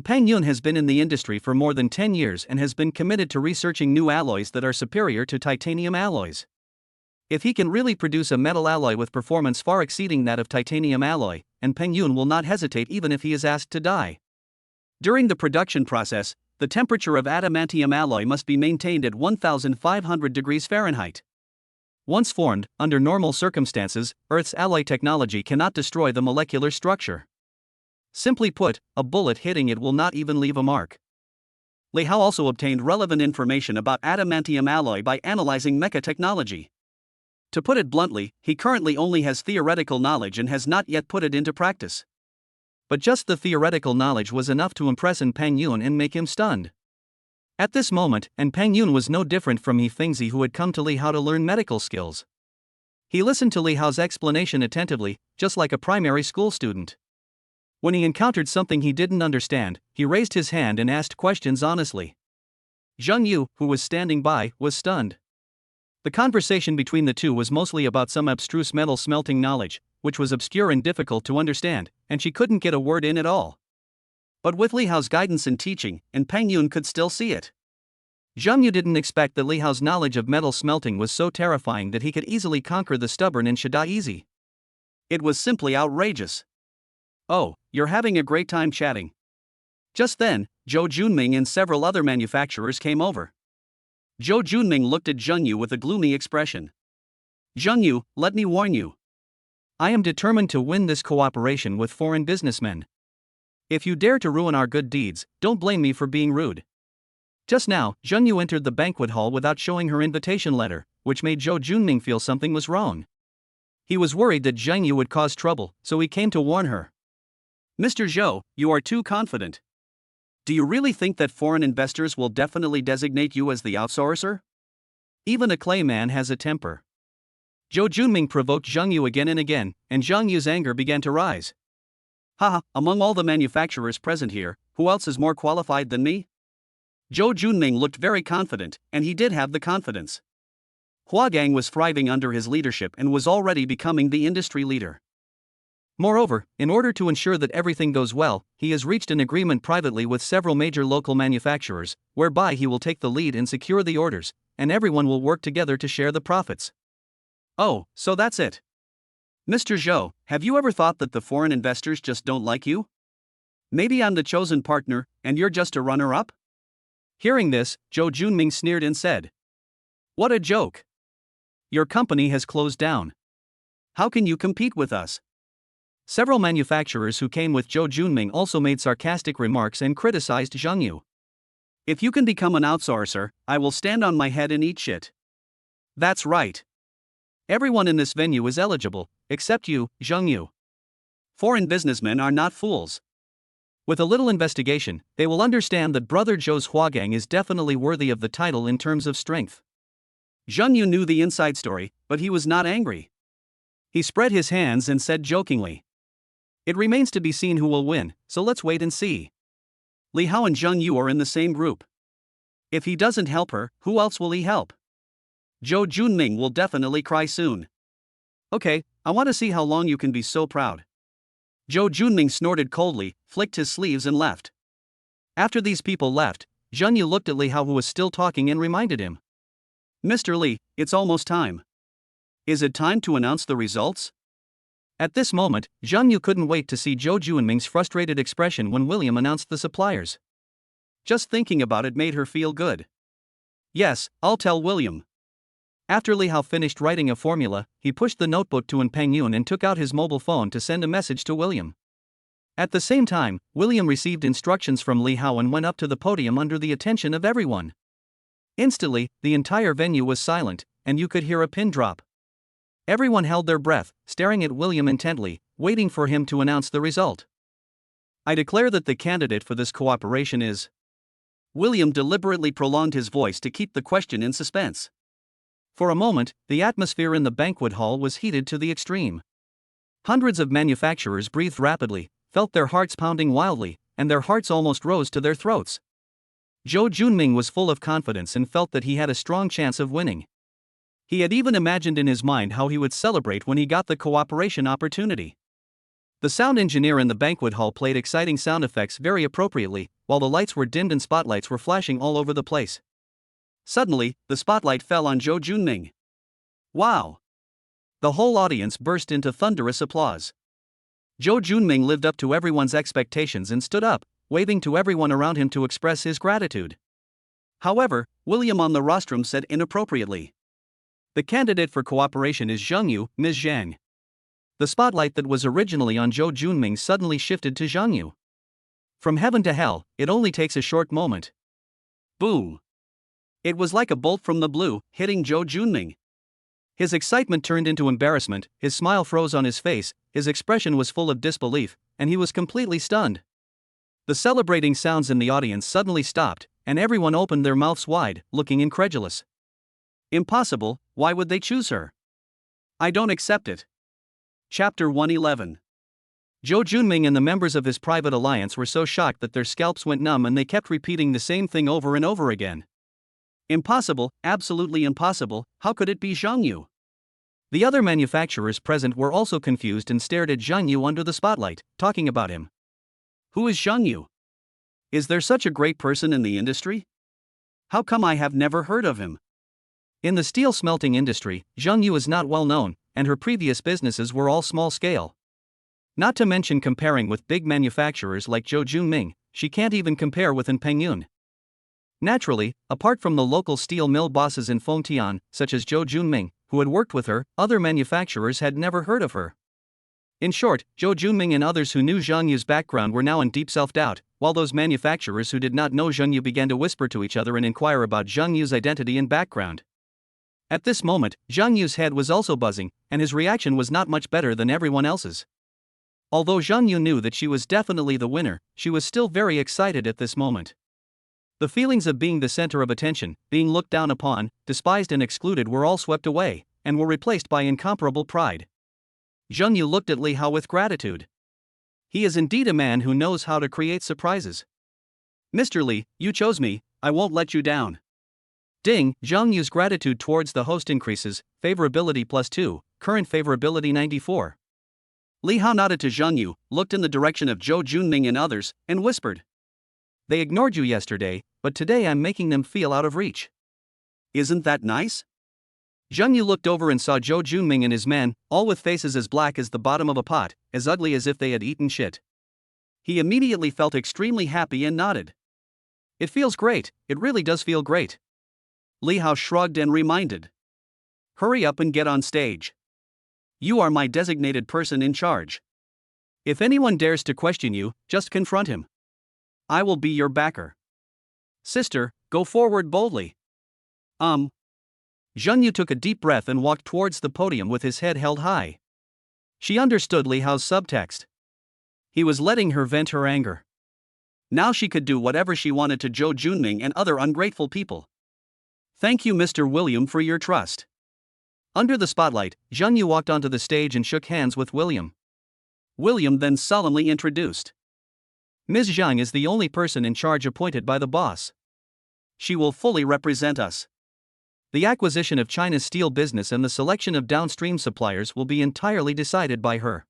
Peng Yun has been in the industry for more than 10 years and has been committed to researching new alloys that are superior to titanium alloys. If he can really produce a metal alloy with performance far exceeding that of titanium alloy, Peng Yun will not hesitate even if he is asked to die. During the production process, the temperature of adamantium alloy must be maintained at 1500 degrees Fahrenheit. Once formed, under normal circumstances, Earth's alloy technology cannot destroy the molecular structure. Simply put, a bullet hitting it will not even leave a mark. Li Hao also obtained relevant information about adamantium alloy by analyzing mecha technology. To put it bluntly, he currently only has theoretical knowledge and has not yet put it into practice. But just the theoretical knowledge was enough to impress Peng Yun and make him stunned. At this moment, Peng Yun was no different from He Fengzi, who had come to Li Hao to learn medical skills. He listened to Li Hao's explanation attentively, just like a primary school student. When he encountered something he didn't understand, he raised his hand and asked questions honestly. Zhang Yu, who was standing by, was stunned. The conversation between the two was mostly about some abstruse metal smelting knowledge, which was obscure and difficult to understand, and she couldn't get a word in at all. But with Li Hao's guidance and teaching, Peng Yun could still see it. Zhang Yu didn't expect that Li Hao's knowledge of metal smelting was so terrifying that he could easily conquer the stubborn and Shida easy. It was simply outrageous. Oh, you're having a great time chatting. Just then, Zhou Junming and several other manufacturers came over. Zhou Junming looked at Zheng Yu with a gloomy expression. Zheng Yu, let me warn you. I am determined to win this cooperation with foreign businessmen. If you dare to ruin our good deeds, don't blame me for being rude. Just now, Zheng Yu entered the banquet hall without showing her invitation letter, which made Zhou Junming feel something was wrong. He was worried that Zheng Yu would cause trouble, so he came to warn her. Mr. Zhou, you are too confident. Do you really think that foreign investors will definitely designate you as the outsourcer? Even a clay man has a temper. Zhou Junming provoked Zheng Yu again and again, and Zheng Yu's anger began to rise. Haha, among all the manufacturers present here, who else is more qualified than me? Zhou Junming looked very confident, and he did have the confidence. Huagang was thriving under his leadership and was already becoming the industry leader. Moreover, in order to ensure that everything goes well, he has reached an agreement privately with several major local manufacturers, whereby he will take the lead and secure the orders, and everyone will work together to share the profits. Oh, so that's it. Mr. Zhou, have you ever thought that the foreign investors just don't like you? Maybe I'm the chosen partner, and you're just a runner-up? Hearing this, Zhou Junming sneered and said, "What a joke! Your company has closed down. How can you compete with us?" Several manufacturers who came with Zhou Junming also made sarcastic remarks and criticized Zheng Yu. If you can become an outsourcer, I will stand on my head and eat shit. That's right. Everyone in this venue is eligible, except you, Zheng Yu. Foreign businessmen are not fools. With a little investigation, they will understand that Brother Zhou's Huagang is definitely worthy of the title in terms of strength. Zheng Yu knew the inside story, but he was not angry. He spread his hands and said jokingly, "It remains to be seen who will win, so let's wait and see. Li Hao and Zheng Yu are in the same group. If he doesn't help her, who else will he help? Zhou Junming will definitely cry soon. Okay, I want to see how long you can be so proud." Zhou Junming snorted coldly, flicked his sleeves and left. After these people left, Zheng Yu looked at Li Hao, who was still talking, and reminded him, "Mr. Li, it's almost time. Is it time to announce the results?" At this moment, Zheng Yu couldn't wait to see Zhou Junming's frustrated expression when William announced the suppliers. Just thinking about it made her feel good. Yes, I'll tell William. After Li Hao finished writing a formula, he pushed the notebook to Peng Yun and took out his mobile phone to send a message to William. At the same time, William received instructions from Li Hao and went up to the podium under the attention of everyone. Instantly, the entire venue was silent, and you could hear a pin drop. Everyone held their breath, staring at William intently, waiting for him to announce the result. "I declare that the candidate for this cooperation is..." William deliberately prolonged his voice to keep the question in suspense. For a moment, the atmosphere in the banquet hall was heated to the extreme. Hundreds of manufacturers breathed rapidly, felt their hearts pounding wildly, and their hearts almost rose to their throats. Zhou Junming was full of confidence and felt that he had a strong chance of winning. He had even imagined in his mind how he would celebrate when he got the cooperation opportunity. The sound engineer in the banquet hall played exciting sound effects very appropriately, while the lights were dimmed and spotlights were flashing all over the place. Suddenly, the spotlight fell on Zhou Junming. Wow! The whole audience burst into thunderous applause. Zhou Junming lived up to everyone's expectations and stood up, waving to everyone around him to express his gratitude. However, William on the rostrum said inappropriately, "The candidate for cooperation is Zheng Yu, Ms. Zhang." The spotlight that was originally on Zhou Junming suddenly shifted to Zheng Yu. From heaven to hell, it only takes a short moment. Boom! It was like a bolt from the blue, hitting Zhou Junming. His excitement turned into embarrassment, his smile froze on his face, his expression was full of disbelief, and he was completely stunned. The celebrating sounds in the audience suddenly stopped, and everyone opened their mouths wide, looking incredulous. Impossible, why would they choose her? I don't accept it. Chapter 111. Zhou Junming and the members of his private alliance were so shocked that their scalps went numb and they kept repeating the same thing over and over again. Impossible, absolutely impossible, how could it be Zheng Yu? The other manufacturers present were also confused and stared at Zheng Yu under the spotlight, talking about him. Who is Zheng Yu? Is there such a great person in the industry? How come I have never heard of him? In the steel smelting industry, Zheng Yu is not well known, and her previous businesses were all small scale. Not to mention comparing with big manufacturers like Zhou Junming, she can't even compare with An Pengyun. Naturally, apart from the local steel mill bosses in Fengtian, such as Zhou Junming, who had worked with her, other manufacturers had never heard of her. In short, Zhou Junming and others who knew Zhang Yu's background were now in deep self-doubt, while those manufacturers who did not know Zhang Yu began to whisper to each other and inquire about Zhang Yu's identity and background. At this moment, Zhang Yu's head was also buzzing, and his reaction was not much better than everyone else's. Although Zhang Yu knew that she was definitely the winner, she was still very excited at this moment. The feelings of being the center of attention, being looked down upon, despised and excluded were all swept away, and were replaced by incomparable pride. Zhang Yu looked at Li Hao with gratitude. He is indeed a man who knows how to create surprises. Mr. Li, you chose me, I won't let you down. Ding, Zhang Yu's gratitude towards the host increases, favorability +2, current favorability 94. Li Hao nodded to Zhang Yu, looked in the direction of Zhou Junming and others, and whispered. They ignored you yesterday, but today I'm making them feel out of reach. Isn't that nice? Zhang Yu looked over and saw Zhou Junming and his men, all with faces as black as the bottom of a pot, as ugly as if they had eaten shit. He immediately felt extremely happy and nodded. It feels great, it really does feel great. Li Hao shrugged and reminded. Hurry up and get on stage. You are my designated person in charge. If anyone dares to question you, just confront him. I will be your backer. Sister, go forward boldly. Zhang Yu took a deep breath and walked towards the podium with his head held high. She understood Li Hao's subtext. He was letting her vent her anger. Now she could do whatever she wanted to Zhou Junming and other ungrateful people. Thank you, Mr. William, for your trust. Under the spotlight, Zhang Yu walked onto the stage and shook hands with William. William then solemnly introduced. Ms. Zhang is the only person in charge appointed by the boss. She will fully represent us. The acquisition of China's steel business and the selection of downstream suppliers will be entirely decided by her.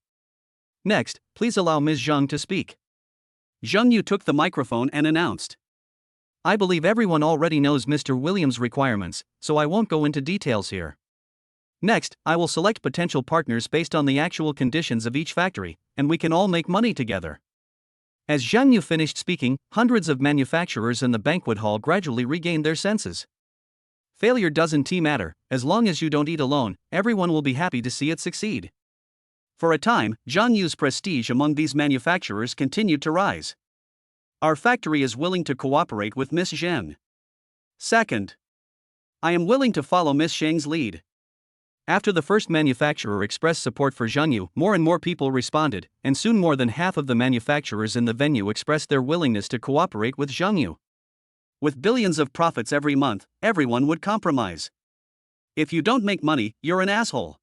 Next, please allow Ms. Zhang to speak. Zhang Yu took the microphone and announced. I believe everyone already knows Mr. Williams' requirements, so I won't go into details here. Next, I will select potential partners based on the actual conditions of each factory, and we can all make money together. As Zhang Yu finished speaking, hundreds of manufacturers in the banquet hall gradually regained their senses. Failure doesn't matter, as long as you don't eat alone, everyone will be happy to see it succeed. For a time, Zhang Yu's prestige among these manufacturers continued to rise. Our factory is willing to cooperate with Miss Zheng. Second, I am willing to follow Miss Zheng's lead. After the first manufacturer expressed support for Zhang Yu, more and more people responded, and soon more than half of the manufacturers in the venue expressed their willingness to cooperate with Zhang Yu. With billions of profits every month, everyone would compromise. If you don't make money, you're an asshole.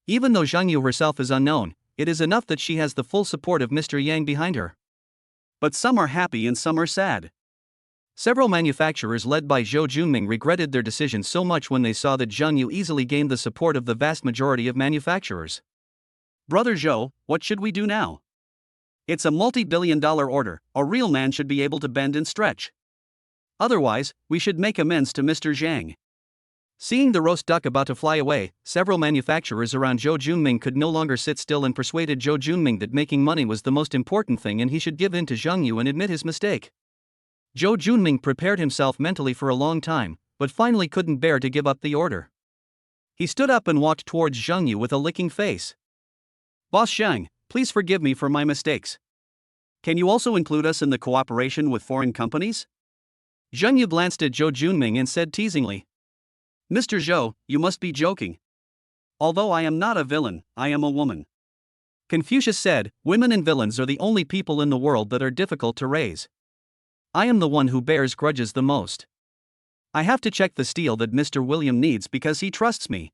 Even though Zhang Yu herself is unknown, it is enough that she has the full support of Mr. Yang behind her. But some are happy and some are sad. Several manufacturers led by Zhou Junming regretted their decision so much when they saw that Zhang Yu easily gained the support of the vast majority of manufacturers. Brother Zhou, what should we do now? It's a multi-billion-dollar order, a real man should be able to bend and stretch. Otherwise, we should make amends to Mr. Zhang. Seeing the roast duck about to fly away, several manufacturers around Zhou Junming could no longer sit still and persuaded Zhou Junming that making money was the most important thing and he should give in to Zhang Yu and admit his mistake. Zhou Junming prepared himself mentally for a long time, but finally couldn't bear to give up the order. He stood up and walked towards Zhang Yu with a licking face. Boss Zhang, please forgive me for my mistakes. Can you also include us in the cooperation with foreign companies? Zhang Yu glanced at Zhou Junming and said teasingly. Mr. Zhou, you must be joking. Although I am not a villain, I am a woman. Confucius said, women and villains are the only people in the world that are difficult to raise. I am the one who bears grudges the most. I have to check the steel that Mr. William needs because he trusts me.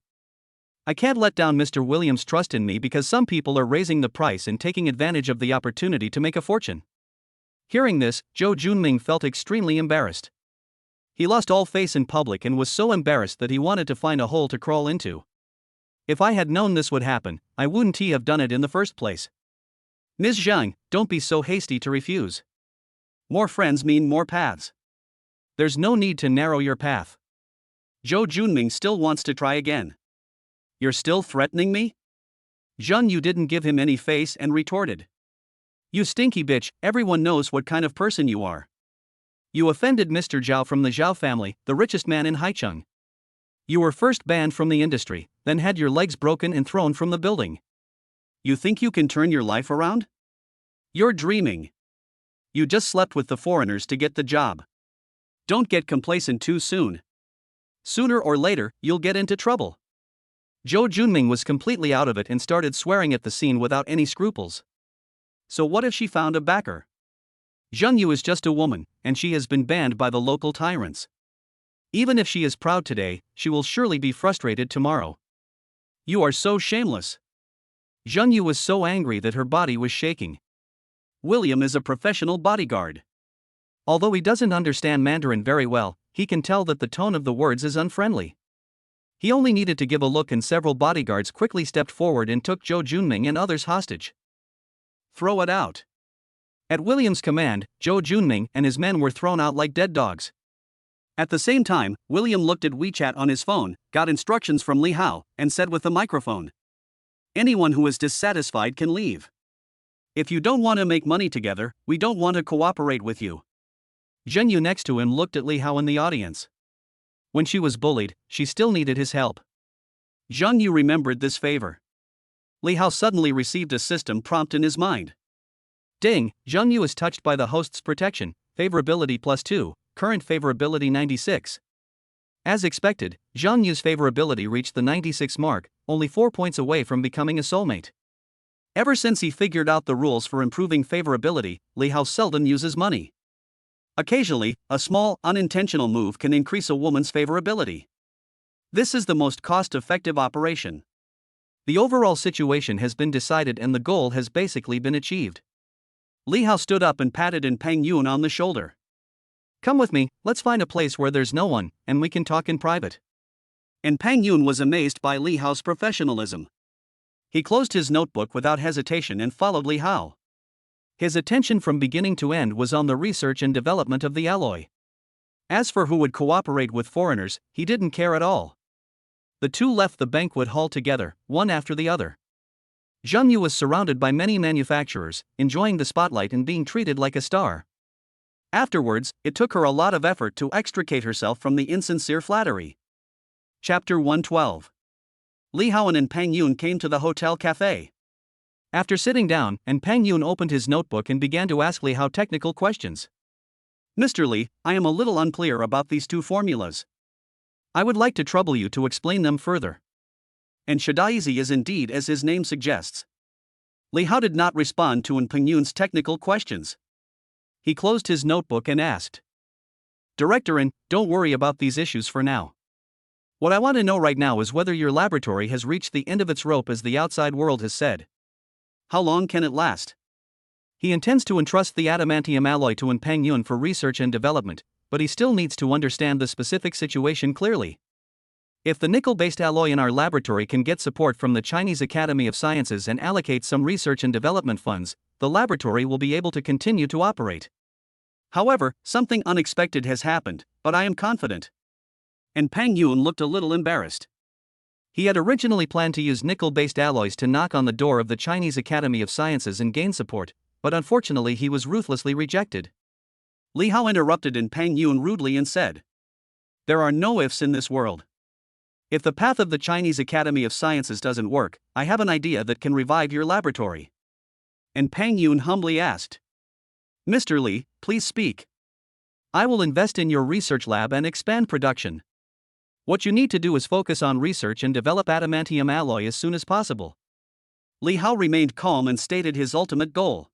I can't let down Mr. William's trust in me because some people are raising the price and taking advantage of the opportunity to make a fortune. Hearing this, Zhou Junming felt extremely embarrassed. He lost all face in public and was so embarrassed that he wanted to find a hole to crawl into. If I had known this would happen, I wouldn't have done it in the first place. Ms. Zhang, don't be so hasty to refuse. More friends mean more paths. There's no need to narrow your path. Zhou Junming still wants to try again. You're still threatening me? Zhang Yu didn't give him any face and retorted. You stinky bitch, everyone knows what kind of person you are. You offended Mr. Zhao from the Zhao family, the richest man in Haicheng. You were first banned from the industry, then had your legs broken and thrown from the building. You think you can turn your life around? You're dreaming. You just slept with the foreigners to get the job. Don't get complacent too soon. Sooner or later, you'll get into trouble. Zhou Junming was completely out of it and started swearing at the scene without any scruples. So what if she found a backer? Zhang Yu is just a woman, and she has been banned by the local tyrants. Even if she is proud today, she will surely be frustrated tomorrow. You are so shameless. Zhang Yu was so angry that her body was shaking. William is a professional bodyguard. Although he doesn't understand Mandarin very well, he can tell that the tone of the words is unfriendly. He only needed to give a look and several bodyguards quickly stepped forward and took Zhou Junming and others hostage. Throw it out. At William's command, Zhou Junming and his men were thrown out like dead dogs. At the same time, William looked at WeChat on his phone, got instructions from Li Hao, and said with the microphone, "Anyone who is dissatisfied can leave. If you don't want to make money together, we don't want to cooperate with you." Zheng Yu next to him looked at Li Hao in the audience. When she was bullied, she still needed his help. Zheng Yu remembered this favor. Li Hao suddenly received a system prompt in his mind. Ding, Zheng Yu is touched by the host's protection, favorability +2, current favorability 96. As expected, Zheng Yu's favorability reached the 96 mark, only 4 points away from becoming a soulmate. Ever since he figured out the rules for improving favorability, Li Hao seldom uses money. Occasionally, a small, unintentional move can increase a woman's favorability. This is the most cost-effective operation. The overall situation has been decided and the goal has basically been achieved. Li Hao stood up and patted Peng Yun on the shoulder. Come with me, let's find a place where there's no one, and we can talk in private. And Peng Yun was amazed by Li Hao's professionalism. He closed his notebook without hesitation and followed Li Hao. His attention from beginning to end was on the research and development of the alloy. As for who would cooperate with foreigners, he didn't care at all. The two left the banquet hall together, one after the other. Zheng Yu was surrounded by many manufacturers, enjoying the spotlight and being treated like a star. Afterwards, it took her a lot of effort to extricate herself from the insincere flattery. Chapter 112. Li Hao and Peng Yun came to the hotel cafe. After sitting down, Peng Yun opened his notebook and began to ask Li Hao technical questions. Mr. Li, I am a little unclear about these two formulas. I would like to trouble you to explain them further. And Shadaizi is indeed as his name suggests. Li Hao did not respond to Peng Yun's technical questions. He closed his notebook and asked, Director, don't worry about these issues for now. What I want to know right now is whether your laboratory has reached the end of its rope as the outside world has said. How long can it last? He intends to entrust the adamantium alloy to Peng Yun for research and development, but he still needs to understand the specific situation clearly. If the nickel-based alloy in our laboratory can get support from the Chinese Academy of Sciences and allocate some research and development funds, the laboratory will be able to continue to operate. However, something unexpected has happened, but I am confident. Peng Yun looked a little embarrassed. He had originally planned to use nickel-based alloys to knock on the door of the Chinese Academy of Sciences and gain support, but unfortunately he was ruthlessly rejected. Li Hao interrupted Peng Yun rudely and said, There are no ifs in this world. If the path of the Chinese Academy of Sciences doesn't work, I have an idea that can revive your laboratory. Peng Yun humbly asked, Mr. Li, please speak. I will invest in your research lab and expand production. What you need to do is focus on research and develop adamantium alloy as soon as possible. Li Hao remained calm and stated his ultimate goal.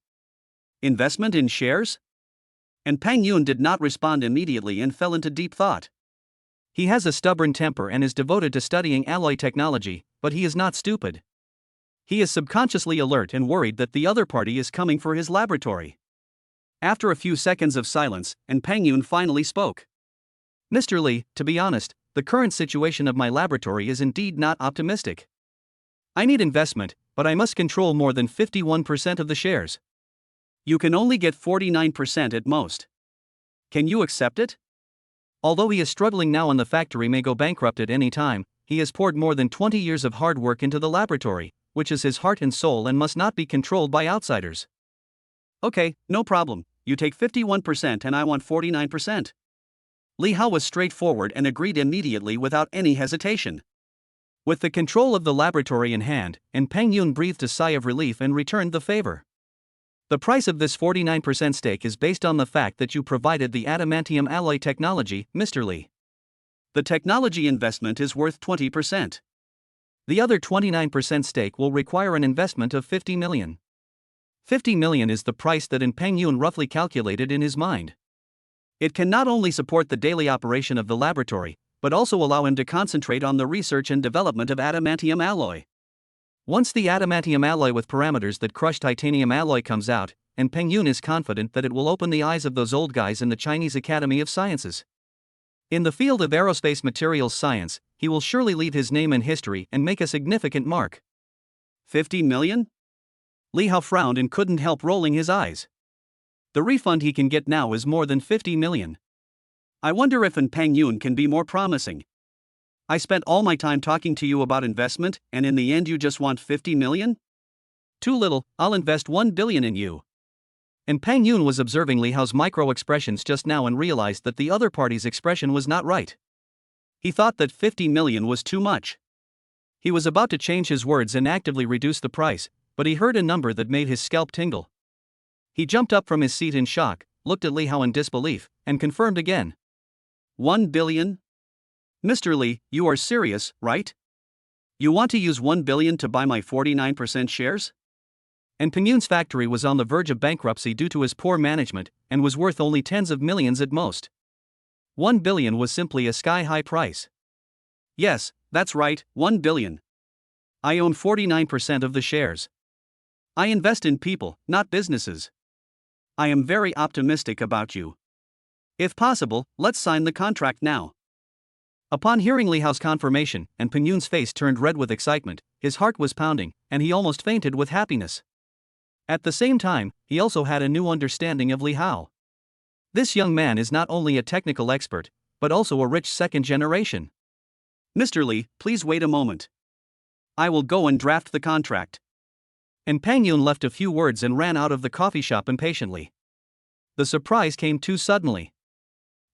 Investment in shares? Peng Yun did not respond immediately and fell into deep thought. He has a stubborn temper and is devoted to studying alloy technology, but he is not stupid. He is subconsciously alert and worried that the other party is coming for his laboratory. After a few seconds of silence, Peng Yun finally spoke. Mr. Li, to be honest, the current situation of my laboratory is indeed not optimistic. I need investment, but I must control more than 51% of the shares. You can only get 49% at most. Can you accept it? Although he is struggling now and the factory may go bankrupt at any time, he has poured more than 20 years of hard work into the laboratory, which is his heart and soul and must not be controlled by outsiders. Okay, no problem, you take 51% and I want 49%. Li Hao was straightforward and agreed immediately without any hesitation. With the control of the laboratory in hand, and Peng Yun breathed a sigh of relief and returned the favor. The price of this 49% stake is based on the fact that you provided the adamantium alloy technology, Mr. Li. The technology investment is worth 20%. The other 29% stake will require an investment of 50 million. 50 million is the price that Peng Yun roughly calculated in his mind. It can not only support the daily operation of the laboratory, but also allow him to concentrate on the research and development of adamantium alloy. Once the adamantium alloy with parameters that crush titanium alloy comes out, Peng Yun is confident that it will open the eyes of those old guys in the Chinese Academy of Sciences. In the field of aerospace materials science, he will surely leave his name in history and make a significant mark. 50 million? Li Hao frowned and couldn't help rolling his eyes. The refund he can get now is more than 50 million. I wonder if Peng Yun can be more promising. I spent all my time talking to you about investment, and in the end you just want 50 million? Too little, I'll invest 1 billion in you. Peng Yun was observing Li Hao's micro-expressions just now and realized that the other party's expression was not right. He thought that 50 million was too much. He was about to change his words and actively reduce the price, but he heard a number that made his scalp tingle. He jumped up from his seat in shock, looked at Li Hao in disbelief, and confirmed again. 1 billion? Mr. Li, you are serious, right? You want to use 1 billion to buy my 49% shares? Peng Yun's factory was on the verge of bankruptcy due to his poor management, and was worth only tens of millions at most. 1 billion was simply a sky-high price. Yes, that's right, 1 billion. I own 49% of the shares. I invest in people, not businesses. I am very optimistic about you. If possible, let's sign the contract now. Upon hearing Li Hao's confirmation, Peng Yun's face turned red with excitement, his heart was pounding, and he almost fainted with happiness. At the same time, he also had a new understanding of Li Hao. This young man is not only a technical expert, but also a rich second generation. Mr. Li, please wait a moment. I will go and draft the contract. Peng Yun left a few words and ran out of the coffee shop impatiently. The surprise came too suddenly.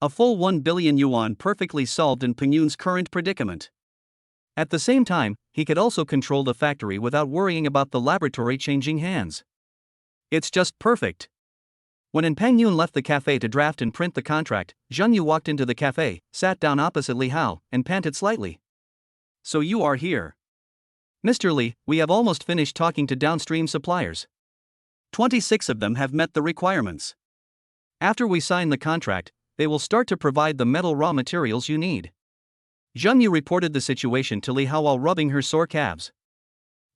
A full 1 billion yuan perfectly solved Peng Yun's current predicament. At the same time, he could also control the factory without worrying about the laboratory changing hands. It's just perfect. When Peng Yun left the cafe to draft and print the contract, Zheng Yu walked into the cafe, sat down opposite Li Hao, and panted slightly. So you are here. Mr. Li, we have almost finished talking to downstream suppliers. 26 of them have met the requirements. After we sign the contract, they will start to provide the metal raw materials you need. Zheng Yu reported the situation to Li Hao while rubbing her sore calves.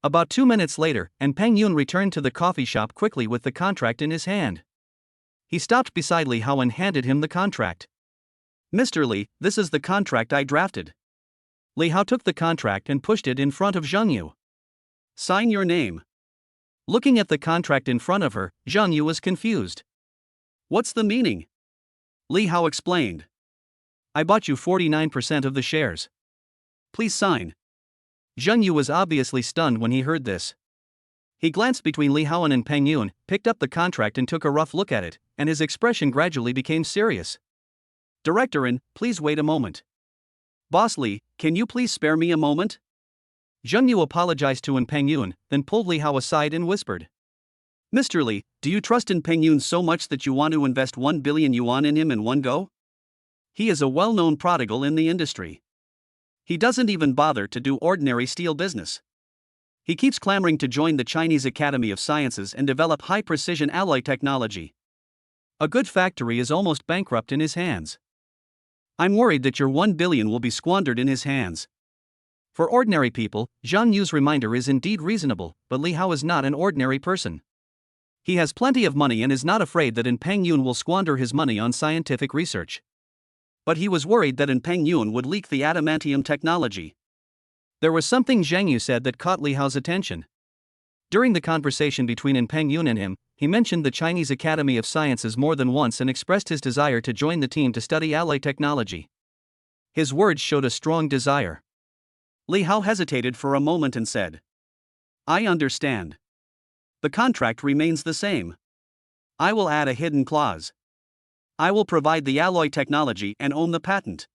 About 2 minutes later, Peng Yun returned to the coffee shop quickly with the contract in his hand. He stopped beside Li Hao and handed him the contract. Mr. Li, this is the contract I drafted. Li Hao took the contract and pushed it in front of Zheng Yu. Sign your name. Looking at the contract in front of her, Zheng Yu was confused. What's the meaning? Li Hao explained. I bought you 49% of the shares. Please sign. Zheng Yu was obviously stunned when he heard this. He glanced between Li Hao and Peng Yun, picked up the contract and took a rough look at it, and his expression gradually became serious. Director, please wait a moment. Boss Li, can you please spare me a moment? Zheng Yu apologized to Peng Yun, then pulled Li Hao aside and whispered. Mr. Li, do you trust Peng Yun so much that you want to invest 1 billion yuan in him in one go? He is a well-known prodigal in the industry. He doesn't even bother to do ordinary steel business. He keeps clamoring to join the Chinese Academy of Sciences and develop high-precision alloy technology. A good factory is almost bankrupt in his hands. I'm worried that your 1 billion will be squandered in his hands. For ordinary people, Zhang Yu's reminder is indeed reasonable, but Li Hao is not an ordinary person. He has plenty of money and is not afraid that Peng Yun will squander his money on scientific research. But he was worried that Peng Yun would leak the adamantium technology. There was something Zheng Yu said that caught Li Hao's attention. During the conversation between Peng Yun and him, he mentioned the Chinese Academy of Sciences more than once and expressed his desire to join the team to study alloy technology. His words showed a strong desire. Li Hao hesitated for a moment and said, I understand. The contract remains the same. I will add a hidden clause. I will provide the alloy technology and own the patent.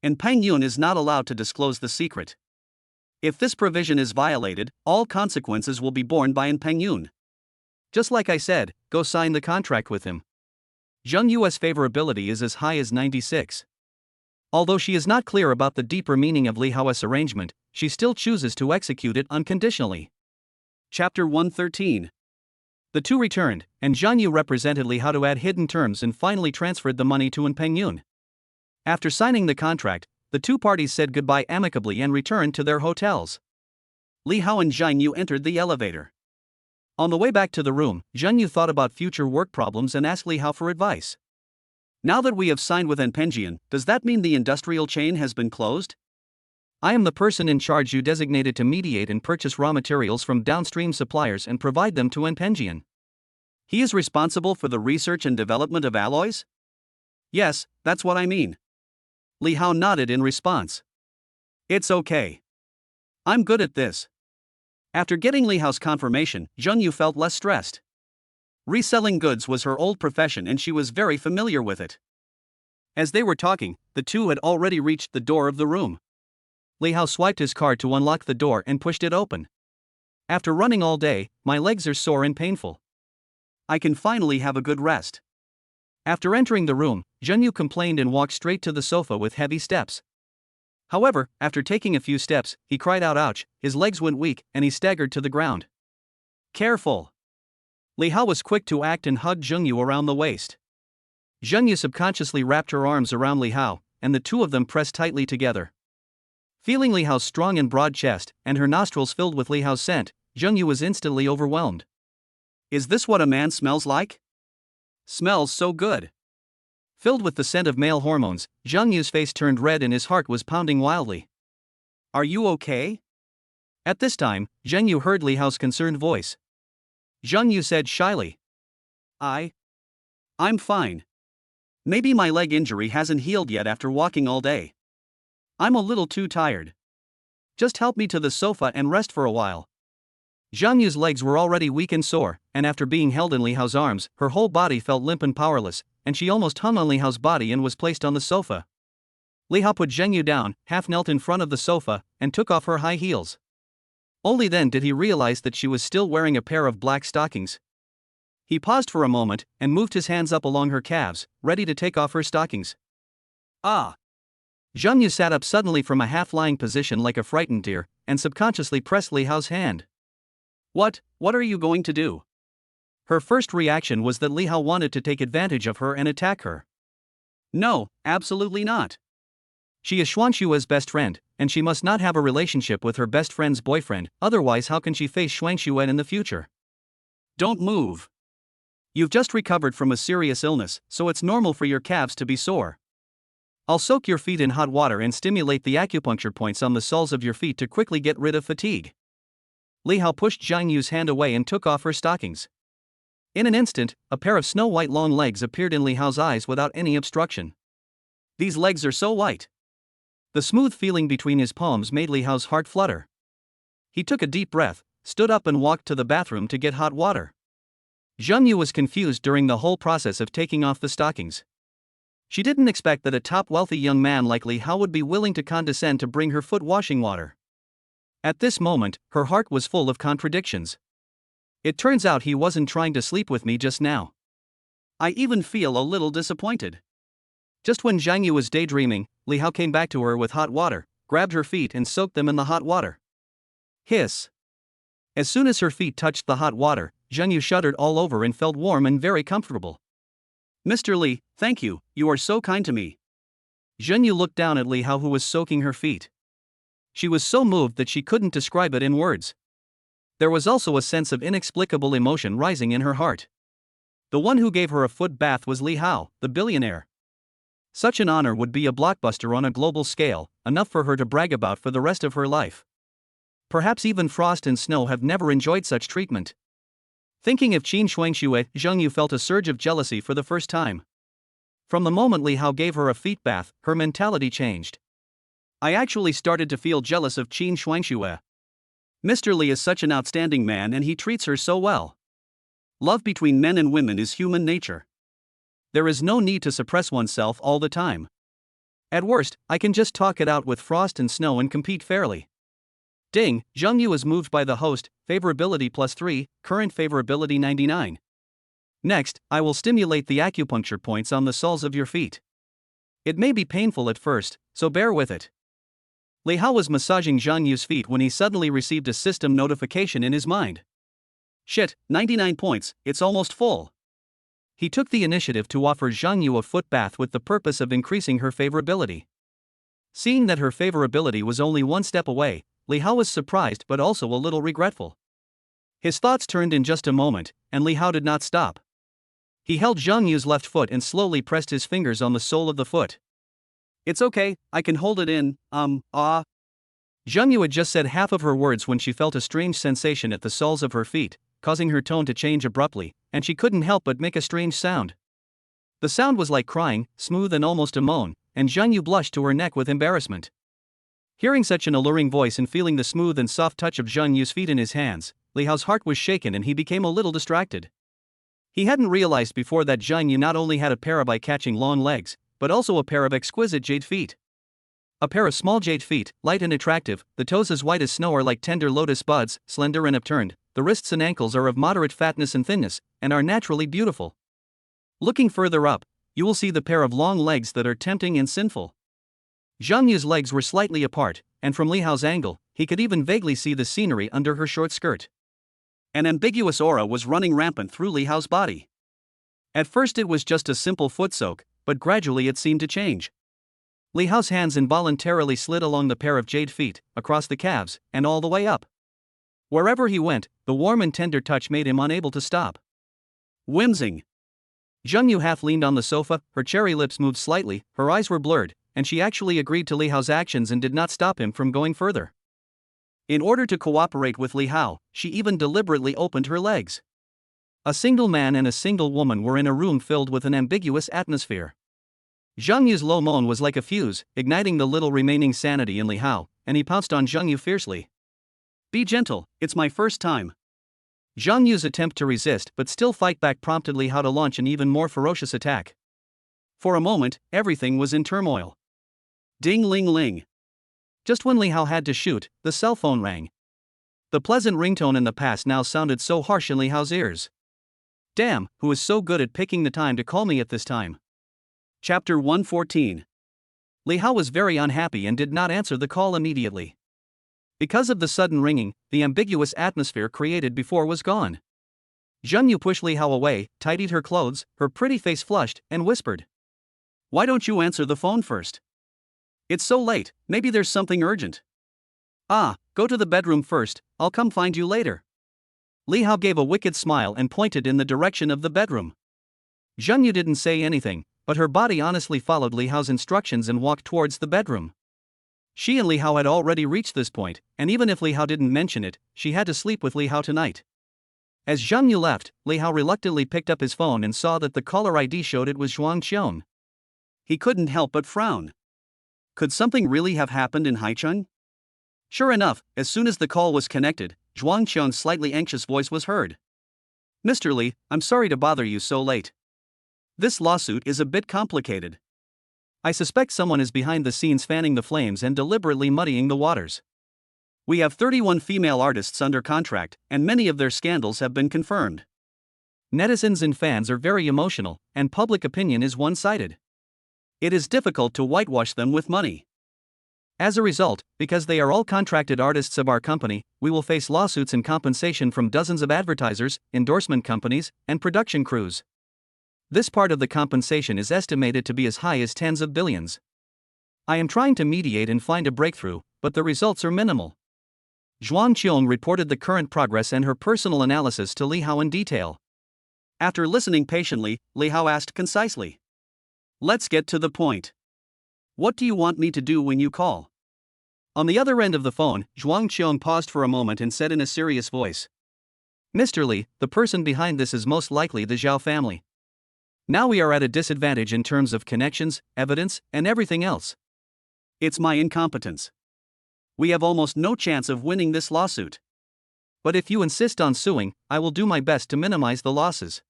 And Peng Yun is not allowed to disclose the secret. If this provision is violated, all consequences will be borne by Peng Yun. Just like I said, go sign the contract with him. Zheng Yu's favorability is as high as 96. Although she is not clear about the deeper meaning of Li Hao's arrangement, she still chooses to execute it unconditionally. Chapter 113. The two returned, and Zheng Yu represented Li Hao to add hidden terms and finally transferred the money to Peng Yun. After signing the contract, the two parties said goodbye amicably and returned to their hotels. Li Hao and Zheng Yu entered the elevator. On the way back to the room, Zheng Yu thought about future work problems and asked Li Hao for advice. Now that we have signed with Peng Yun, does that mean the industrial chain has been closed? I am the person in charge you designated to mediate and purchase raw materials from downstream suppliers and provide them to Peng Yun. He is responsible for the research and development of alloys? Yes, that's what I mean. Li Hao nodded in response. It's okay. I'm good at this. After getting Li Hao's confirmation, Zheng Yu felt less stressed. Reselling goods was her old profession and she was very familiar with it. As they were talking, the two had already reached the door of the room. Li Hao swiped his card to unlock the door and pushed it open. After running all day, my legs are sore and painful. I can finally have a good rest. After entering the room, Zheng Yu complained and walked straight to the sofa with heavy steps. However, after taking a few steps, he cried out ouch, his legs went weak, and he staggered to the ground. Careful! Li Hao was quick to act and hugged Zheng Yu around the waist. Zheng Yu subconsciously wrapped her arms around Li Hao, and the two of them pressed tightly together. Feeling Li Hao's strong and broad chest, and her nostrils filled with Li Hao's scent, Zheng Yu was instantly overwhelmed. Is this what a man smells like? Smells so good. Filled with the scent of male hormones, Zheng Yu's face turned red and his heart was pounding wildly. Are you okay? At this time, Zheng Yu heard Li Hao's concerned voice. Zheng Yu said shyly. I'm fine. Maybe my leg injury hasn't healed yet after walking all day. I'm a little too tired. Just help me to the sofa and rest for a while. Zheng Yu's legs were already weak and sore, and after being held in Li Hao's arms, her whole body felt limp and powerless, and she almost hung on Li Hao's body and was placed on the sofa. Li Hao put Zheng Yu down, half knelt in front of the sofa, and took off her high heels. Only then did he realize that she was still wearing a pair of black stockings. He paused for a moment, and moved his hands up along her calves, ready to take off her stockings. Ah! Zheng Yu sat up suddenly from a half-lying position like a frightened deer, and subconsciously pressed Li Hao's hand. What are you going to do? Her first reaction was that Li Hao wanted to take advantage of her and attack her. No, absolutely not. She is Xuanshua's best friend, and she must not have a relationship with her best friend's boyfriend, otherwise how can she face Xuanxue in the future? Don't move. You've just recovered from a serious illness, so it's normal for your calves to be sore. I'll soak your feet in hot water and stimulate the acupuncture points on the soles of your feet to quickly get rid of fatigue. Li Hao pushed Zheng Yu's hand away and took off her stockings. In an instant, a pair of snow-white long legs appeared in Li Hao's eyes without any obstruction. These legs are so white. The smooth feeling between his palms made Li Hao's heart flutter. He took a deep breath, stood up and walked to the bathroom to get hot water. Zheng Yu was confused during the whole process of taking off the stockings. She didn't expect that a top wealthy young man like Li Hao would be willing to condescend to bring her foot washing water. At this moment, her heart was full of contradictions. It turns out he wasn't trying to sleep with me just now. I even feel a little disappointed. Just when Zheng Yu was daydreaming, Li Hao came back to her with hot water, grabbed her feet and soaked them in the hot water. Hiss! As soon as her feet touched the hot water, Zheng Yu shuddered all over and felt warm and very comfortable. Mr. Li, thank you, you are so kind to me. Zheng Yu looked down at Li Hao who was soaking her feet. She was so moved that she couldn't describe it in words. There was also a sense of inexplicable emotion rising in her heart. The one who gave her a foot bath was Li Hao, the billionaire. Such an honor would be a blockbuster on a global scale, enough for her to brag about for the rest of her life. Perhaps even Frost and Snow have never enjoyed such treatment. Thinking of Qin Xuanxue, Zheng Yu felt a surge of jealousy for the first time. From the moment Li Hao gave her a feet bath, her mentality changed. I actually started to feel jealous of Qin Shuangxue. Mr. Li is such an outstanding man and he treats her so well. Love between men and women is human nature. There is no need to suppress oneself all the time. At worst, I can just talk it out with Frost and Snow and compete fairly. Ding, Zheng Yu is moved by the host, favorability +3, current favorability 99. Next, I will stimulate the acupuncture points on the soles of your feet. It may be painful at first, so bear with it. Li Hao was massaging Zheng Yu's feet when he suddenly received a system notification in his mind. Shit, 99 points, it's almost full. He took the initiative to offer Zheng Yu a foot bath with the purpose of increasing her favorability. Seeing that her favorability was only one step away, Li Hao was surprised but also a little regretful. His thoughts turned in just a moment, and Li Hao did not stop. He held Zheng Yu's left foot and slowly pressed his fingers on the sole of the foot. It's okay, I can hold it in, Zheng Yu had just said half of her words when she felt a strange sensation at the soles of her feet, causing her tone to change abruptly, and she couldn't help but make a strange sound. The sound was like crying, smooth and almost a moan, and Zheng Yu blushed to her neck with embarrassment. Hearing such an alluring voice and feeling the smooth and soft touch of Zheng Yu's feet in his hands, Li Hao's heart was shaken and he became a little distracted. He hadn't realized before that Zheng Yu not only had a pair of eye-catching long legs, but also a pair of exquisite jade feet. A pair of small jade feet, light and attractive, the toes as white as snow are like tender lotus buds, slender and upturned, the wrists and ankles are of moderate fatness and thinness, and are naturally beautiful. Looking further up, you will see the pair of long legs that are tempting and sinful. Zheng Yu's legs were slightly apart, and from Li Hao's angle, he could even vaguely see the scenery under her short skirt. An ambiguous aura was running rampant through Li Hao's body. At first it was just a simple foot soak, but gradually it seemed to change. Li Hao's hands involuntarily slid along the pair of jade feet, across the calves, and all the way up. Wherever he went, the warm and tender touch made him unable to stop. Whimsing. Zheng Yu half leaned on the sofa, her cherry lips moved slightly, her eyes were blurred, and she actually agreed to Li Hao's actions and did not stop him from going further. In order to cooperate with Li Hao, she even deliberately opened her legs. A single man and a single woman were in a room filled with an ambiguous atmosphere. Zheng Yu's low moan was like a fuse, igniting the little remaining sanity in Li Hao, and he pounced on Zheng Yu fiercely. Be gentle, it's my first time. Zheng Yu's attempt to resist but still fight back prompted Li Hao to launch an even more ferocious attack. For a moment, everything was in turmoil. Ding-ling-ling. Just when Li Hao had to shoot, the cell phone rang. The pleasant ringtone in the past now sounded so harsh in Li Hao's ears. Damn, who is so good at picking the time to call me at this time? Chapter 114. Li Hao was very unhappy and did not answer the call immediately. Because of the sudden ringing, the ambiguous atmosphere created before was gone. Zheng Yu pushed Li Hao away, tidied her clothes, her pretty face flushed, and whispered. Why don't you answer the phone first? It's so late, maybe there's something urgent. Go to the bedroom first, I'll come find you later. Li Hao gave a wicked smile and pointed in the direction of the bedroom. Zheng Yu didn't say anything, but her body honestly followed Li Hao's instructions and walked towards the bedroom. She and Li Hao had already reached this point, and even if Li Hao didn't mention it, she had to sleep with Li Hao tonight. As Zheng Yu left, Li Hao reluctantly picked up his phone and saw that the caller ID showed it was Zhuang Qiong. He couldn't help but frown. Could something really have happened in Haicheng? Sure enough, as soon as the call was connected, Zhuang Qiong's slightly anxious voice was heard. Mr. Li, I'm sorry to bother you so late. This lawsuit is a bit complicated. I suspect someone is behind the scenes fanning the flames and deliberately muddying the waters. We have 31 female artists under contract, and many of their scandals have been confirmed. Netizens and fans are very emotional, and public opinion is one-sided. It is difficult to whitewash them with money. As a result, because they are all contracted artists of our company, we will face lawsuits and compensation from dozens of advertisers, endorsement companies, and production crews. This part of the compensation is estimated to be as high as tens of billions. I am trying to mediate and find a breakthrough, but the results are minimal. Zhuang Qiong reported the current progress and her personal analysis to Li Hao in detail. After listening patiently, Li Hao asked concisely. Let's get to the point. What do you want me to do when you call? On the other end of the phone, Zhuang Qiong paused for a moment and said in a serious voice. Mr. Li, the person behind this is most likely the Zhao family. Now we are at a disadvantage in terms of connections, evidence, and everything else. It's my incompetence. We have almost no chance of winning this lawsuit. But if you insist on suing, I will do my best to minimize the losses.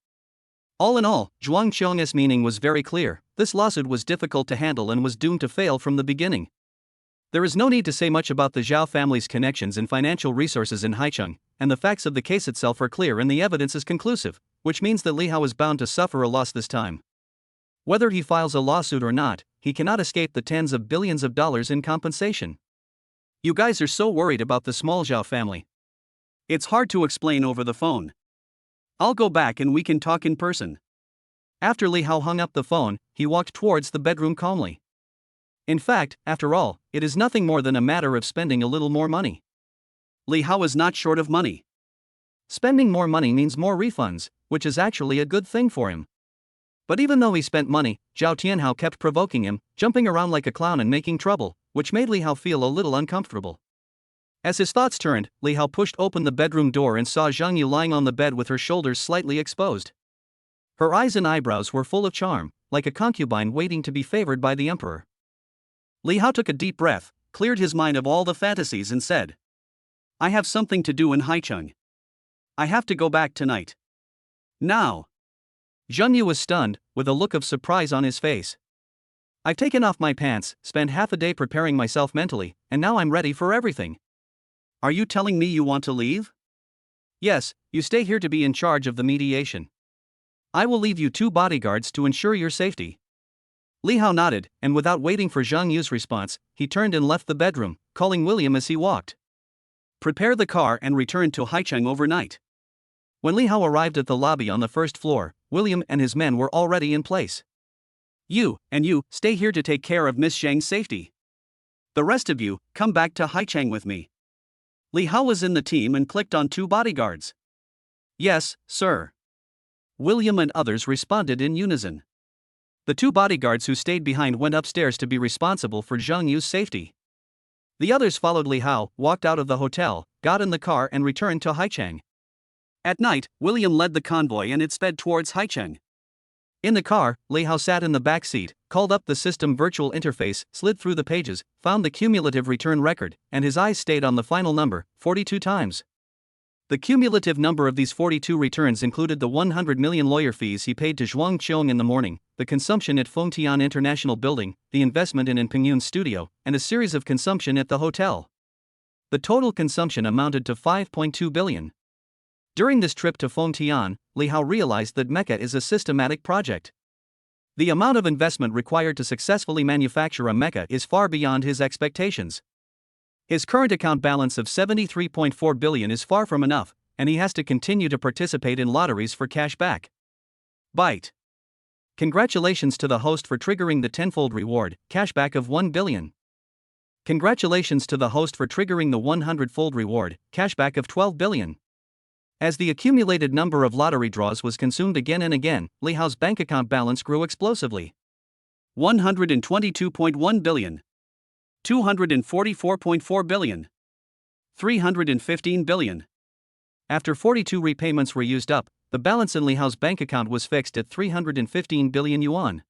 All in all, Zhuang Qiong's meaning was very clear. This lawsuit was difficult to handle and was doomed to fail from the beginning. There is no need to say much about the Zhao family's connections and financial resources in Haicheng, and the facts of the case itself are clear and the evidence is conclusive, which means that Li Hao is bound to suffer a loss this time. Whether he files a lawsuit or not, he cannot escape the tens of billions of dollars in compensation. You guys are so worried about the small Zhao family. It's hard to explain over the phone. I'll go back and we can talk in person. After Li Hao hung up the phone, he walked towards the bedroom calmly. In fact, after all, it is nothing more than a matter of spending a little more money. Li Hao is not short of money. Spending more money means more refunds, which is actually a good thing for him. But even though he spent money, Zhao Tianhao kept provoking him, jumping around like a clown and making trouble, which made Li Hao feel a little uncomfortable. As his thoughts turned, Li Hao pushed open the bedroom door and saw Zhang Yu lying on the bed with her shoulders slightly exposed. Her eyes and eyebrows were full of charm, like a concubine waiting to be favored by the emperor. Li Hao took a deep breath, cleared his mind of all the fantasies and said, I have something to do in Haicheng. I have to go back tonight. Now. Zhang Yu was stunned, with a look of surprise on his face. I've taken off my pants, spent half a day preparing myself mentally, and now I'm ready for everything. Are you telling me you want to leave? Yes, you stay here to be in charge of the mediation. I will leave you 2 bodyguards to ensure your safety. Li Hao nodded, and without waiting for Zhang Yu's response, he turned and left the bedroom, calling William as he walked. Prepare the car and return to Haicheng overnight. When Li Hao arrived at the lobby on the first floor, William and his men were already in place. You, stay here to take care of Miss Zhang's safety. The rest of you, come back to Haicheng with me. Li Hao was in the team and clicked on 2 bodyguards. Yes, sir. William and others responded in unison. The 2 bodyguards who stayed behind went upstairs to be responsible for Zhang Yu's safety. The others followed Li Hao, walked out of the hotel, got in the car and returned to Haicheng. At night, William led the convoy and it sped towards Haicheng. In the car, Li Hao sat in the back seat, called up the system virtual interface, slid through the pages, found the cumulative return record, and his eyes stayed on the final number, 42 times. The cumulative number of these 42 returns included the 100 million lawyer fees he paid to Zhuang Qiong in the morning, the consumption at Fengtian International Building, the investment in Pingyun's studio, and a series of consumption at the hotel. The total consumption amounted to 5.2 billion. During this trip to Fengtian, Li Hao realized that mecha is a systematic project. The amount of investment required to successfully manufacture a mecha is far beyond his expectations. His current account balance of 73.4 billion is far from enough, and he has to continue to participate in lotteries for cash back. Byte. Congratulations to the host for triggering the tenfold reward, cashback of 1 billion. Congratulations to the host for triggering the 100-fold reward, cashback of 12 billion. As the accumulated number of lottery draws was consumed again and again, Li Hao's bank account balance grew explosively. 122.1 billion. 244.4 billion. 315 billion. After 42 repayments were used up, the balance in Li Hao's bank account was fixed at 315 billion yuan.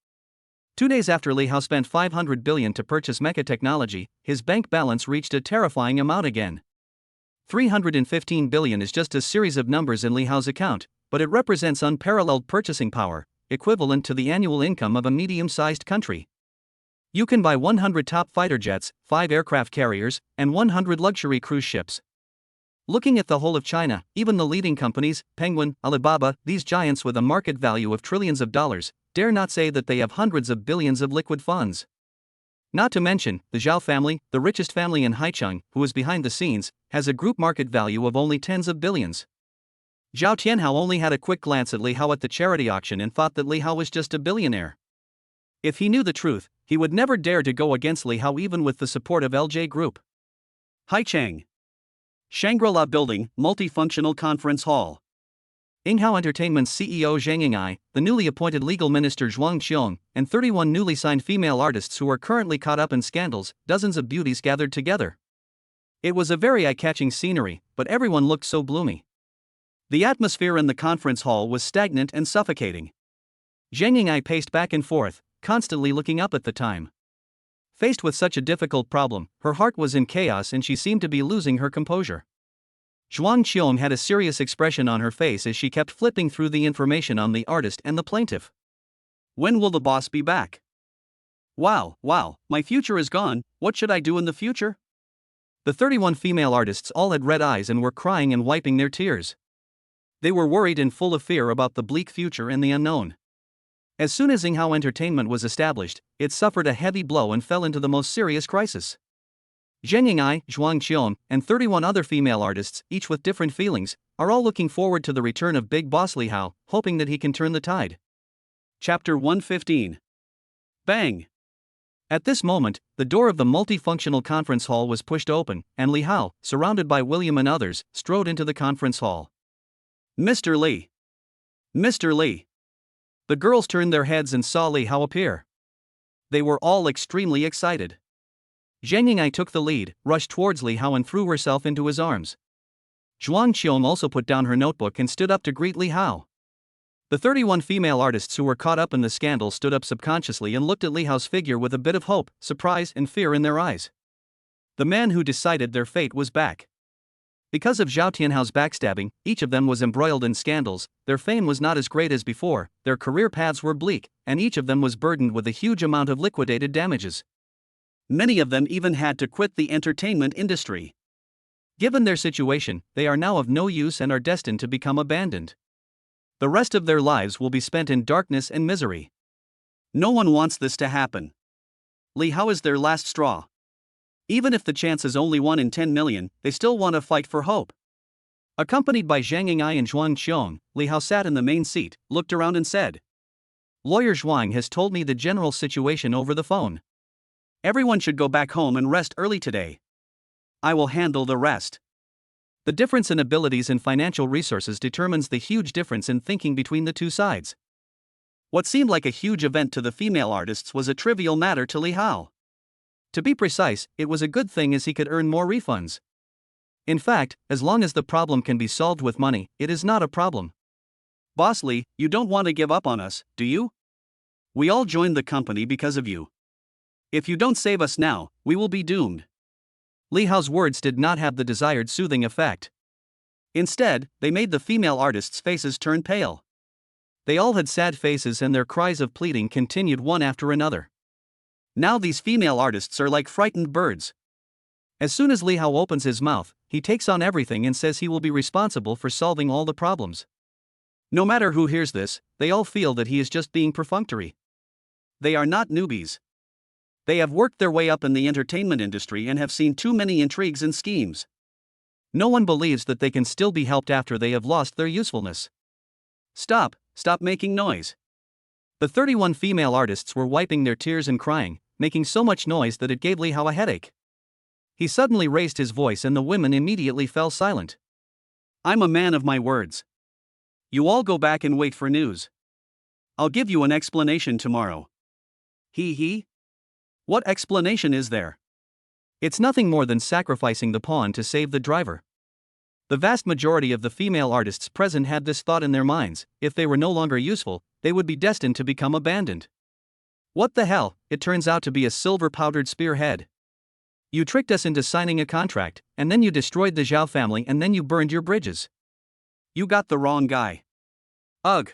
2 days after Li Hao spent 500 billion to purchase mecha technology, his bank balance reached a terrifying amount again. 315 billion is just a series of numbers in Li Hao's account, but it represents unparalleled purchasing power, equivalent to the annual income of a medium-sized country. You can buy 100 top fighter jets, 5 aircraft carriers, and 100 luxury cruise ships. Looking at the whole of China, even the leading companies, Penguin, Alibaba, these giants with a market value of trillions of dollars, dare not say that they have hundreds of billions of liquid funds. Not to mention, the Zhao family, the richest family in Haicheng, who is behind the scenes, has a group market value of only tens of billions. Zhao Tianhao only had a quick glance at Li Hao at the charity auction and thought that Li Hao was just a billionaire. If he knew the truth, he would never dare to go against Li Hao even with the support of LJ Group. Haicheng. Shangri-La Building, Multifunctional Conference Hall. Yinghao Entertainment's CEO Zhang Ying'ai, the newly appointed legal minister Zhuang Qiong, and 31 newly signed female artists who are currently caught up in scandals, dozens of beauties gathered together. It was a very eye-catching scenery, but everyone looked so gloomy. The atmosphere in the conference hall was stagnant and suffocating. Zhang Ying'ai paced back and forth, constantly looking up at the time. Faced with such a difficult problem, her heart was in chaos and she seemed to be losing her composure. Zhuang Qiong had a serious expression on her face as she kept flipping through the information on the artist and the plaintiff. When will the boss be back? Wow, my future is gone, what should I do in the future? The 31 female artists all had red eyes and were crying and wiping their tears. They were worried and full of fear about the bleak future and the unknown. As soon as Yinghao Entertainment was established, it suffered a heavy blow and fell into the most serious crisis. Zheng Ying'ai, Zhuang Qiong, and 31 other female artists, each with different feelings, are all looking forward to the return of Big Boss Li Hao, hoping that he can turn the tide. Chapter 115. Bang! At this moment, the door of the multifunctional conference hall was pushed open, and Li Hao, surrounded by William and others, strode into the conference hall. Mr. Li! Mr. Li! The girls turned their heads and saw Li Hao appear. They were all extremely excited. Zheng Ying'ai took the lead, rushed towards Li Hao and threw herself into his arms. Zhuang Qiong also put down her notebook and stood up to greet Li Hao. The 31 female artists who were caught up in the scandal stood up subconsciously and looked at Li Hao's figure with a bit of hope, surprise, and fear in their eyes. The man who decided their fate was back. Because of Zhao Tianhao's backstabbing, each of them was embroiled in scandals, their fame was not as great as before, their career paths were bleak, and each of them was burdened with a huge amount of liquidated damages. Many of them even had to quit the entertainment industry. Given their situation, they are now of no use and are destined to become abandoned. The rest of their lives will be spent in darkness and misery. No one wants this to happen. Li Hao is their last straw. Even if the chance is only 1 in 10 million, they still want to fight for hope. Accompanied by Zhang Ying'ai and Zhuang Qiong, Li Hao sat in the main seat, looked around and said, "Lawyer Zhuang has told me the general situation over the phone. Everyone should go back home and rest early today. I will handle the rest." The difference in abilities and financial resources determines the huge difference in thinking between the two sides. What seemed like a huge event to the female artists was a trivial matter to Li Hao. To be precise, it was a good thing as he could earn more refunds. In fact, as long as the problem can be solved with money, it is not a problem. "Boss Li, you don't want to give up on us, do you? We all joined the company because of you. If you don't save us now, we will be doomed." Li Hao's words did not have the desired soothing effect. Instead, they made the female artists' faces turn pale. They all had sad faces and their cries of pleading continued one after another. Now these female artists are like frightened birds. As soon as Li Hao opens his mouth, he takes on everything and says he will be responsible for solving all the problems. No matter who hears this, they all feel that he is just being perfunctory. They are not newbies. They have worked their way up in the entertainment industry and have seen too many intrigues and schemes. No one believes that they can still be helped after they have lost their usefulness. Stop making noise. The 31 female artists were wiping their tears and crying, making so much noise that it gave Li Hao a headache. He suddenly raised his voice and the women immediately fell silent. "I'm a man of my words. You all go back and wait for news. I'll give you an explanation tomorrow." He? What explanation is there? It's nothing more than sacrificing the pawn to save the driver. The vast majority of the female artists present had this thought in their minds: if they were no longer useful, they would be destined to become abandoned. What the hell, it turns out to be a silver-powdered spearhead. You tricked us into signing a contract, and then you destroyed the Zhao family and then you burned your bridges. You got the wrong guy. Ugh.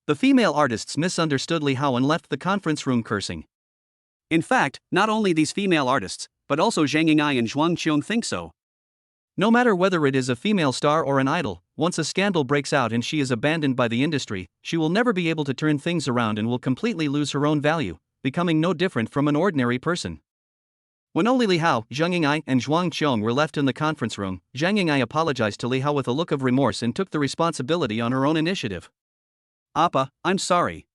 The female artists misunderstood Li Hao and left the conference room cursing. In fact, not only these female artists, but also Zhang Ying'ai and Zhuang Qiong think so. No matter whether it is a female star or an idol, once a scandal breaks out and she is abandoned by the industry, she will never be able to turn things around and will completely lose her own value, becoming no different from an ordinary person. When only Li Hao, Zheng Ying'ai, and Zhuang Qiong were left in the conference room, Zhang Ying'ai apologized to Li Hao with a look of remorse and took the responsibility on her own initiative. "Appa, I'm sorry.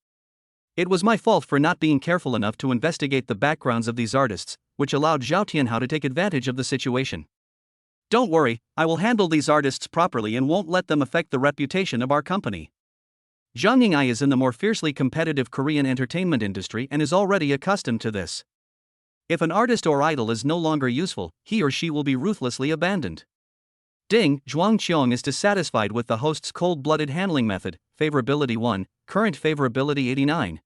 It was my fault for not being careful enough to investigate the backgrounds of these artists, which allowed Zhao Tianhao to take advantage of the situation. Don't worry, I will handle these artists properly and won't let them affect the reputation of our company." Zhang Ying'ai is in the more fiercely competitive Korean entertainment industry and is already accustomed to this. If an artist or idol is no longer useful, he or she will be ruthlessly abandoned. Ding, Zhuang Qiong is dissatisfied with the host's cold-blooded handling method. Favorability 1, current favorability 89.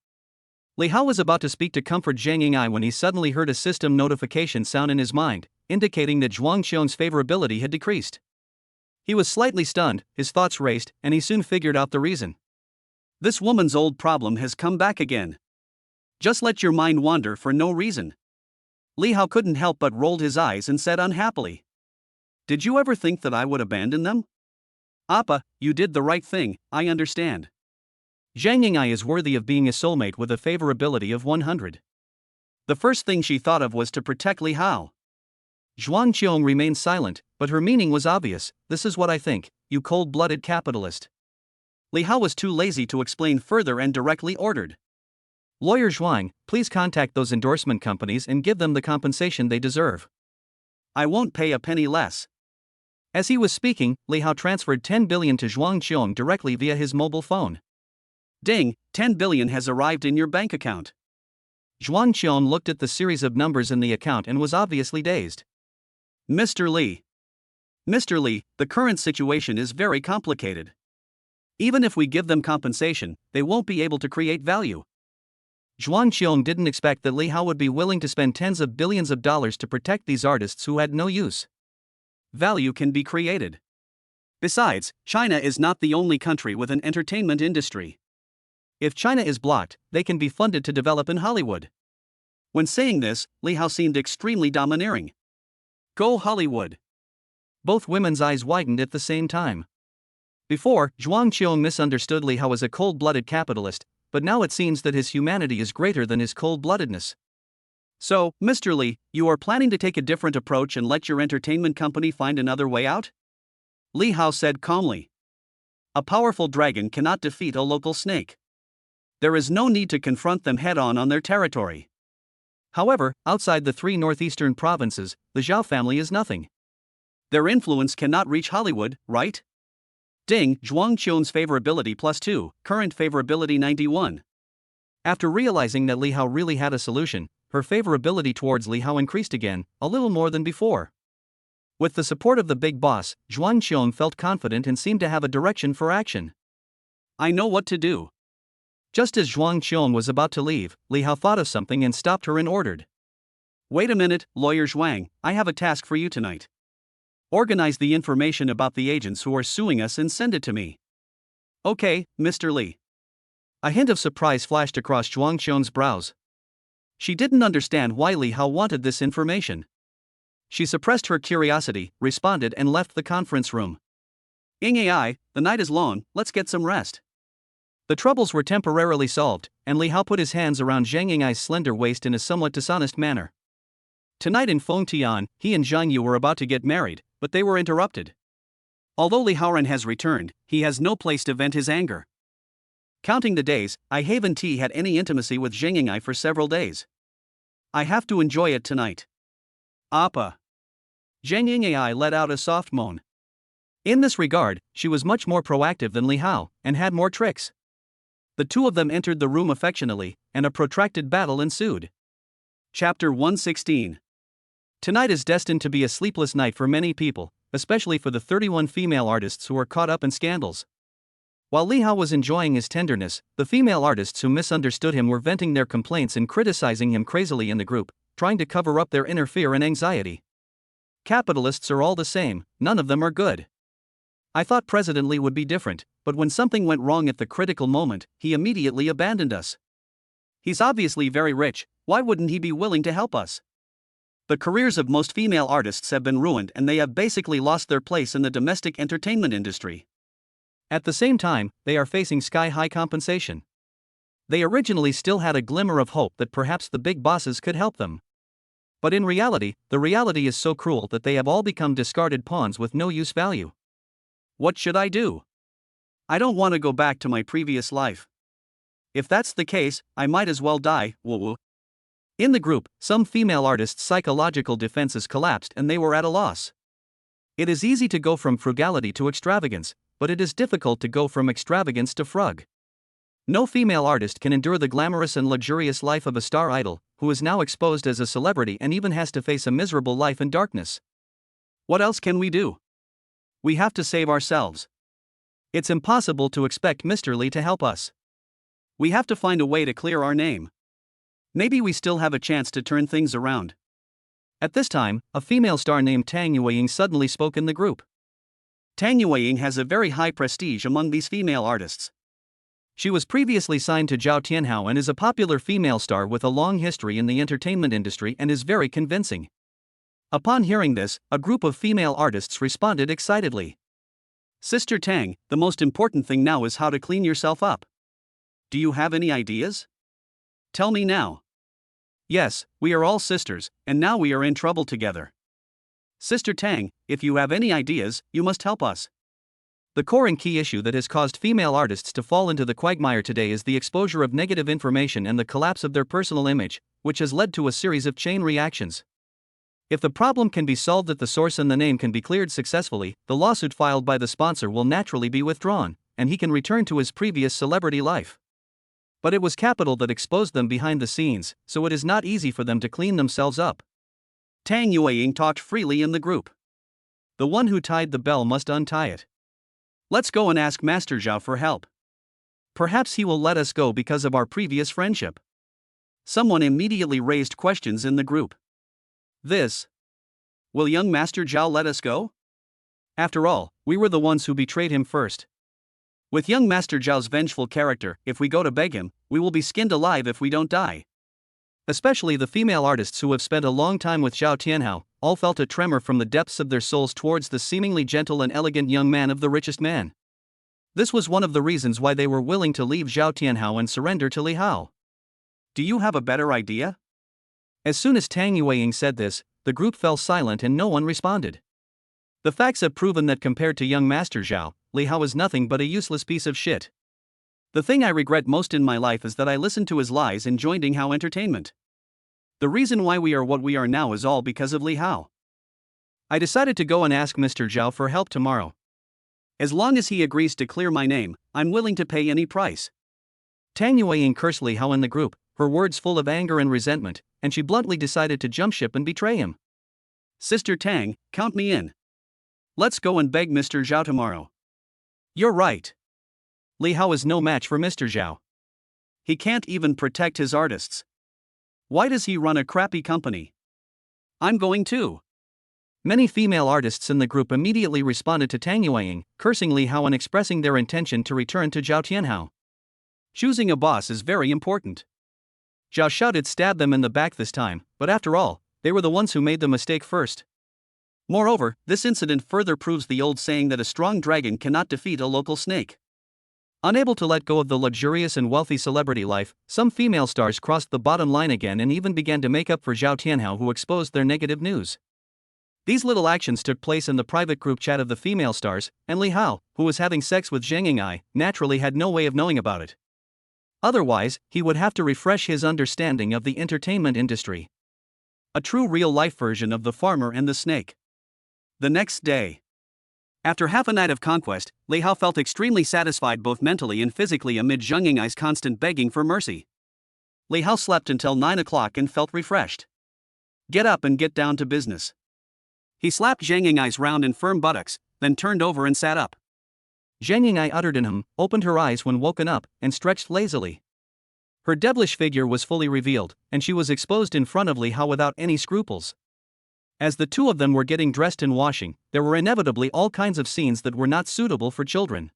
Li Hao was about to speak to comfort Zhang Ying'ai when he suddenly heard a system notification sound in his mind, indicating that Zhuang Qiong's favorability had decreased. He was slightly stunned, his thoughts raced, and he soon figured out the reason. This woman's old problem has come back again. Just let your mind wander for no reason. Li Hao couldn't help but rolled his eyes and said unhappily. Did you ever think that I would abandon them? Appa, you did the right thing, I understand. Zhang Ying'ai is worthy of being a soulmate with a favorability of 100. The first thing she thought of was to protect Li Hao. Zhuang Qiong remained silent, but her meaning was obvious. This is what I think, you cold-blooded capitalist. Li Hao was too lazy to explain further and directly ordered. Lawyer Zhuang, please contact those endorsement companies and give them the compensation they deserve. I won't pay a penny less. As he was speaking, Li Hao transferred 10 billion to Zhuang Qiong directly via his mobile phone. Ding, 10 billion has arrived in your bank account. Zhuang Qiong looked at the series of numbers in the account and was obviously dazed. Mr. Li, the current situation is very complicated. Even if we give them compensation, they won't be able to create value. Zhuang Qiong didn't expect that Li Hao would be willing to spend tens of billions of dollars to protect these artists who had no use. Value can be created. Besides, China is not the only country with an entertainment industry. If China is blocked, they can be funded to develop in Hollywood. When saying this, Li Hao seemed extremely domineering. Go Hollywood. Both women's eyes widened at the same time. Before, Zhuang Qiong misunderstood Li Hao as a cold-blooded capitalist, but now it seems that his humanity is greater than his cold-bloodedness. So, Mr. Li, you are planning to take a different approach and let your entertainment company find another way out? Li Hao said calmly. A powerful dragon cannot defeat a local snake. There is no need to confront them head-on their territory. However, outside the 3 northeastern provinces, the Zhao family is nothing. Their influence cannot reach Hollywood, right? Ding, Zhuang Qiong's favorability +2, current favorability 91. After realizing that Li Hao really had a solution, her favorability towards Li Hao increased again, a little more than before. With the support of the big boss, Zhuang Qiong felt confident and seemed to have a direction for action. I know what to do. Just as Zhuang Qiong was about to leave, Li Hao thought of something and stopped her and ordered. Wait a minute, Lawyer Zhuang, I have a task for you tonight. Organize the information about the agents who are suing us and send it to me. Okay, Mr. Li. A hint of surprise flashed across Zhuang Qiong's brows. She didn't understand why Li Hao wanted this information. She suppressed her curiosity, responded and left the conference room. Ying'ai, the night is long, let's get some rest. The troubles were temporarily solved, and Li Hao put his hands around Zhang Ying'ai's slender waist in a somewhat dishonest manner. Tonight in Fengtian, he and Zhang Yu were about to get married, but they were interrupted. Although Li Haoran has returned, he has no place to vent his anger. Counting the days, I haven't had any intimacy with Zhang Ying'ai for several days. I have to enjoy it tonight. Appa. Zhang Ying'ai let out a soft moan. In this regard, she was much more proactive than Li Hao, and had more tricks. The two of them entered the room affectionately, and a protracted battle ensued. Chapter 116. Tonight is destined to be a sleepless night for many people, especially for the 31 female artists who are caught up in scandals. While Li Hao was enjoying his tenderness, the female artists who misunderstood him were venting their complaints and criticizing him crazily in the group, trying to cover up their inner fear and anxiety. Capitalists are all the same, none of them are good. I thought President Li would be different, but when something went wrong at the critical moment, he immediately abandoned us. He's obviously very rich, why wouldn't he be willing to help us? The careers of most female artists have been ruined and they have basically lost their place in the domestic entertainment industry. At the same time, they are facing sky-high compensation. They originally still had a glimmer of hope that perhaps the big bosses could help them. But in reality, the reality is so cruel that they have all become discarded pawns with no use value. What should I do? I don't want to go back to my previous life. If that's the case, I might as well die, woo-woo. In the group, some female artists' psychological defenses collapsed and they were at a loss. It is easy to go from frugality to extravagance, but it is difficult to go from extravagance to frug. No female artist can endure the glamorous and luxurious life of a star idol, who is now exposed as a celebrity and even has to face a miserable life in darkness. What else can we do? We have to save ourselves. It's impossible to expect Mr. Li to help us. We have to find a way to clear our name. Maybe we still have a chance to turn things around. At this time, a female star named Tang Yueying suddenly spoke in the group. Tang Yueying has a very high prestige among these female artists. She was previously signed to Zhao Tianhao and is a popular female star with a long history in the entertainment industry and is very convincing. Upon hearing this, a group of female artists responded excitedly. Sister Tang, the most important thing now is how to clean yourself up. Do you have any ideas? Tell me now. Yes, we are all sisters, and now we are in trouble together. Sister Tang, if you have any ideas, you must help us. The core and key issue that has caused female artists to fall into the quagmire today is the exposure of negative information and the collapse of their personal image, which has led to a series of chain reactions. If the problem can be solved at the source and the name can be cleared successfully, the lawsuit filed by the sponsor will naturally be withdrawn, and he can return to his previous celebrity life. But it was capital that exposed them behind the scenes, so it is not easy for them to clean themselves up. Tang Yueying talked freely in the group. The one who tied the bell must untie it. Let's go and ask Master Zhao for help. Perhaps he will let us go because of our previous friendship. Someone immediately raised questions in the group. Will young Master Zhao let us go? After all, we were the ones who betrayed him first. With young Master Zhao's vengeful character, if we go to beg him, we will be skinned alive if we don't die. Especially the female artists who have spent a long time with Zhao Tianhao, all felt a tremor from the depths of their souls towards the seemingly gentle and elegant young man of the richest man. This was one of the reasons why they were willing to leave Zhao Tianhao and surrender to Li Hao. Do you have a better idea? As soon as Tang Yueying said this, the group fell silent and no one responded. The facts have proven that compared to young Master Zhao, Li Hao is nothing but a useless piece of shit. The thing I regret most in my life is that I listened to his lies and joined Ning Hao Entertainment. The reason why we are what we are now is all because of Li Hao. I decided to go and ask Mr. Zhao for help tomorrow. As long as he agrees to clear my name, I'm willing to pay any price. Tang Yueying cursed Li Hao in the group, her words full of anger and resentment, and she bluntly decided to jump ship and betray him. Sister Tang, count me in. Let's go and beg Mr. Zhao tomorrow. You're right. Li Hao is no match for Mr. Zhao. He can't even protect his artists. Why does he run a crappy company? I'm going too. Many female artists in the group immediately responded to Tang Yueying, cursing Li Hao and expressing their intention to return to Zhao Tianhao. Choosing a boss is very important. Zhao shouted, stab them in the back this time, but after all, they were the ones who made the mistake first. Moreover, this incident further proves the old saying that a strong dragon cannot defeat a local snake. Unable to let go of the luxurious and wealthy celebrity life, some female stars crossed the bottom line again and even began to make up for Zhao Tianhao, who exposed their negative news. These little actions took place in the private group chat of the female stars, and Li Hao, who was having sex with Zhang Ying'ai, naturally had no way of knowing about it. Otherwise, he would have to refresh his understanding of the entertainment industry. A true real-life version of The Farmer and the Snake. The next day. After half a night of conquest, Li Hao felt extremely satisfied both mentally and physically amid Zhang Ying'ai's constant begging for mercy. Li Hao slept until 9 o'clock and felt refreshed. Get up and get down to business. He slapped Zhang Ying'ai's round and firm buttocks, then turned over and sat up. Zhang Ying'ai uttered an opened her eyes when woken up, and stretched lazily. Her devilish figure was fully revealed, and she was exposed in front of Li Hao without any scruples. As the two of them were getting dressed and washing, there were inevitably all kinds of scenes that were not suitable for children.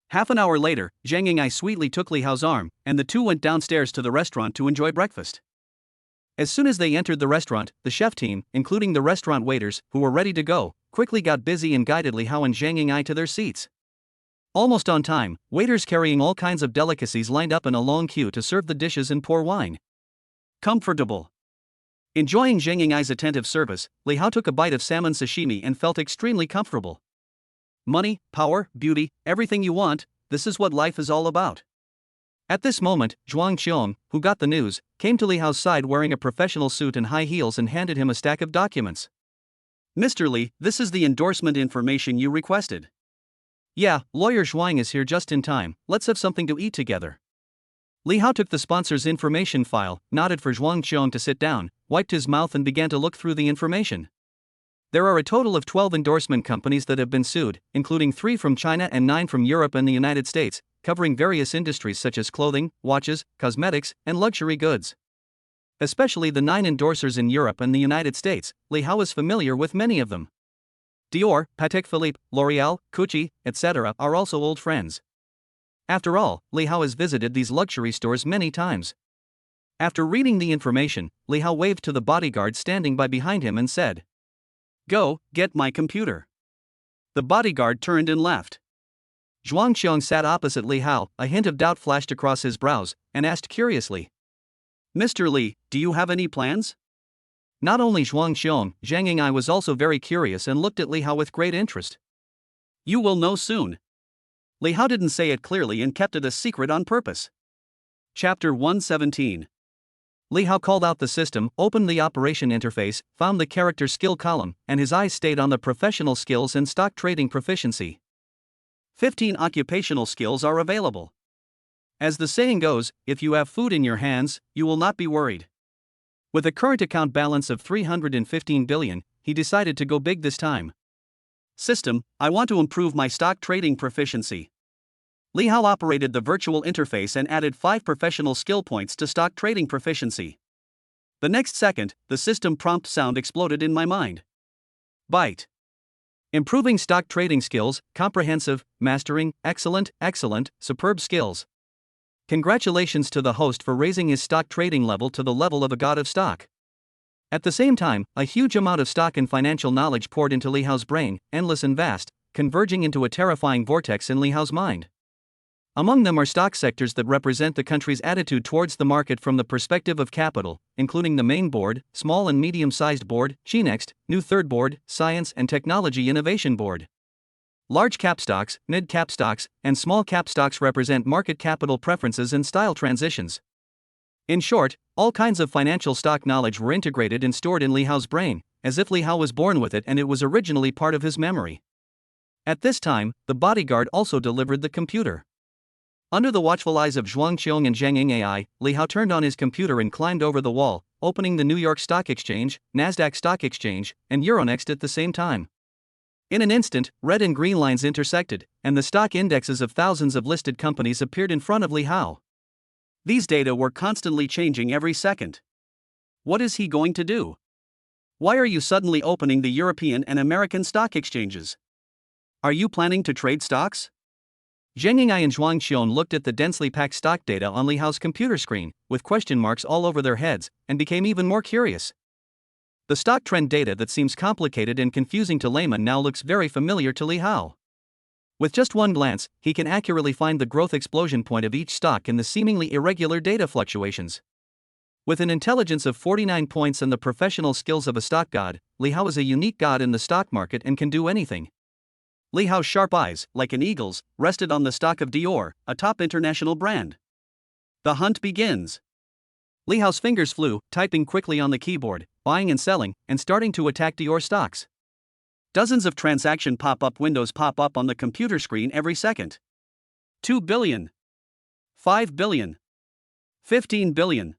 Half an hour later, Zhang Ying'ai sweetly took Li Hao's arm, and the two went downstairs to the restaurant to enjoy breakfast. As soon as they entered the restaurant, the chef team, including the restaurant waiters, who were ready to go, quickly got busy and guided Li Hao and Zhang Ying'ai to their seats. Almost on time, waiters carrying all kinds of delicacies lined up in a long queue to serve the dishes and pour wine. Comfortable. Enjoying Zhang Ying'ai's attentive service, Li Hao took a bite of salmon sashimi and felt extremely comfortable. Money, power, beauty, everything you want, this is what life is all about. At this moment, Zhuang Qiong, who got the news, came to Li Hao's side wearing a professional suit and high heels and handed him a stack of documents. Mr. Li, this is the endorsement information you requested. Yeah, lawyer Zhuang is here just in time, let's have something to eat together. Li Hao took the sponsor's information file, nodded for Zhuang Qiong to sit down, wiped his mouth and began to look through the information. There are a total of 12 endorsement companies that have been sued, including 3 from China and 9 from Europe and the United States, covering various industries such as clothing, watches, cosmetics, and luxury goods. Especially the 9 endorsers in Europe and the United States, Li Hao is familiar with many of them. Dior, Patek Philippe, L'Oréal, Gucci, etc. are also old friends. After all, Li Hao has visited these luxury stores many times. After reading the information, Li Hao waved to the bodyguard standing by behind him and said, "Go, get my computer." The bodyguard turned and left. Zhuang Qiong sat opposite Li Hao, a hint of doubt flashed across his brows, and asked curiously, "Mr. Li, do you have any plans?" Not only Zhuang Qiong, Zhang Ying'ai was also very curious and looked at Li Hao with great interest. "You will know soon." Li Hao didn't say it clearly and kept it a secret on purpose. Chapter 117. Li Hao called out the system, opened the operation interface, found the character skill column, and his eyes stayed on the professional skills and stock trading proficiency. 15 occupational skills are available. As the saying goes, if you have food in your hands, you will not be worried. With a current account balance of 315 billion, he decided to go big this time. System, I want to improve my stock trading proficiency. Li Hao operated the virtual interface and added 5 professional skill points to stock trading proficiency. The next second, the system prompt sound exploded in my mind. Byte. Improving stock trading skills, comprehensive, mastering, excellent, superb skills. Congratulations to the host for raising his stock trading level to the level of a god of stock. At the same time, a huge amount of stock and financial knowledge poured into Li Hao's brain, endless and vast, converging into a terrifying vortex in Li Hao's mind. Among them are stock sectors that represent the country's attitude towards the market from the perspective of capital, including the main board, small and medium-sized board, Chinext, new third board, science and technology innovation board. Large cap stocks, mid cap stocks, and small cap stocks represent market capital preferences and style transitions. In short, all kinds of financial stock knowledge were integrated and stored in Li Hao's brain, as if Li Hao was born with it and it was originally part of his memory. At this time, the bodyguard also delivered the computer. Under the watchful eyes of Zhuang Qiong and Zhang Ying'ai, Li Hao turned on his computer and climbed over the wall, opening the New York Stock Exchange, Nasdaq Stock Exchange, and Euronext at the same time. In an instant, red and green lines intersected, and the stock indexes of thousands of listed companies appeared in front of Li Hao. These data were constantly changing every second. What is he going to do? Why are you suddenly opening the European and American stock exchanges? Are you planning to trade stocks? Zhang Ying'ai and Zhuang Qiong looked at the densely packed stock data on Li Hao's computer screen, with question marks all over their heads, and became even more curious. The stock trend data that seems complicated and confusing to laymen now looks very familiar to Li Hao. With just one glance, he can accurately find the growth explosion point of each stock in the seemingly irregular data fluctuations. With an intelligence of 49 points and the professional skills of a stock god, Li Hao is a unique god in the stock market and can do anything. Li Hao's sharp eyes, like an eagle's, rested on the stock of Dior, a top international brand. The hunt begins. Li Hao's fingers flew, typing quickly on the keyboard, buying and selling, and starting to attack Dior stocks. Dozens of transaction pop-up windows pop up on the computer screen every second. 2 billion. 5 billion. 15 billion.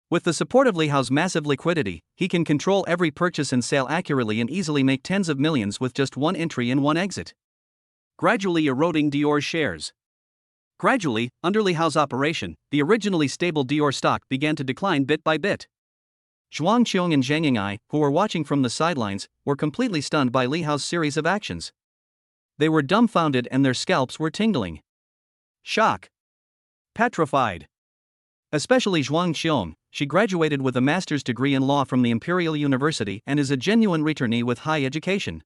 With the support of Li Hao's massive liquidity, he can control every purchase and sale accurately and easily make tens of millions with just one entry and one exit. Gradually eroding Dior's shares. Gradually, under Li Hao's operation, the originally stable Dior stock began to decline bit by bit. Zhuang Qiong and Zhang Ying'ai, who were watching from the sidelines, were completely stunned by Li Hao's series of actions. They were dumbfounded and their scalps were tingling. Shock. Petrified. Especially Zhuang Qiong, she graduated with a master's degree in law from the Imperial University and is a genuine returnee with high education.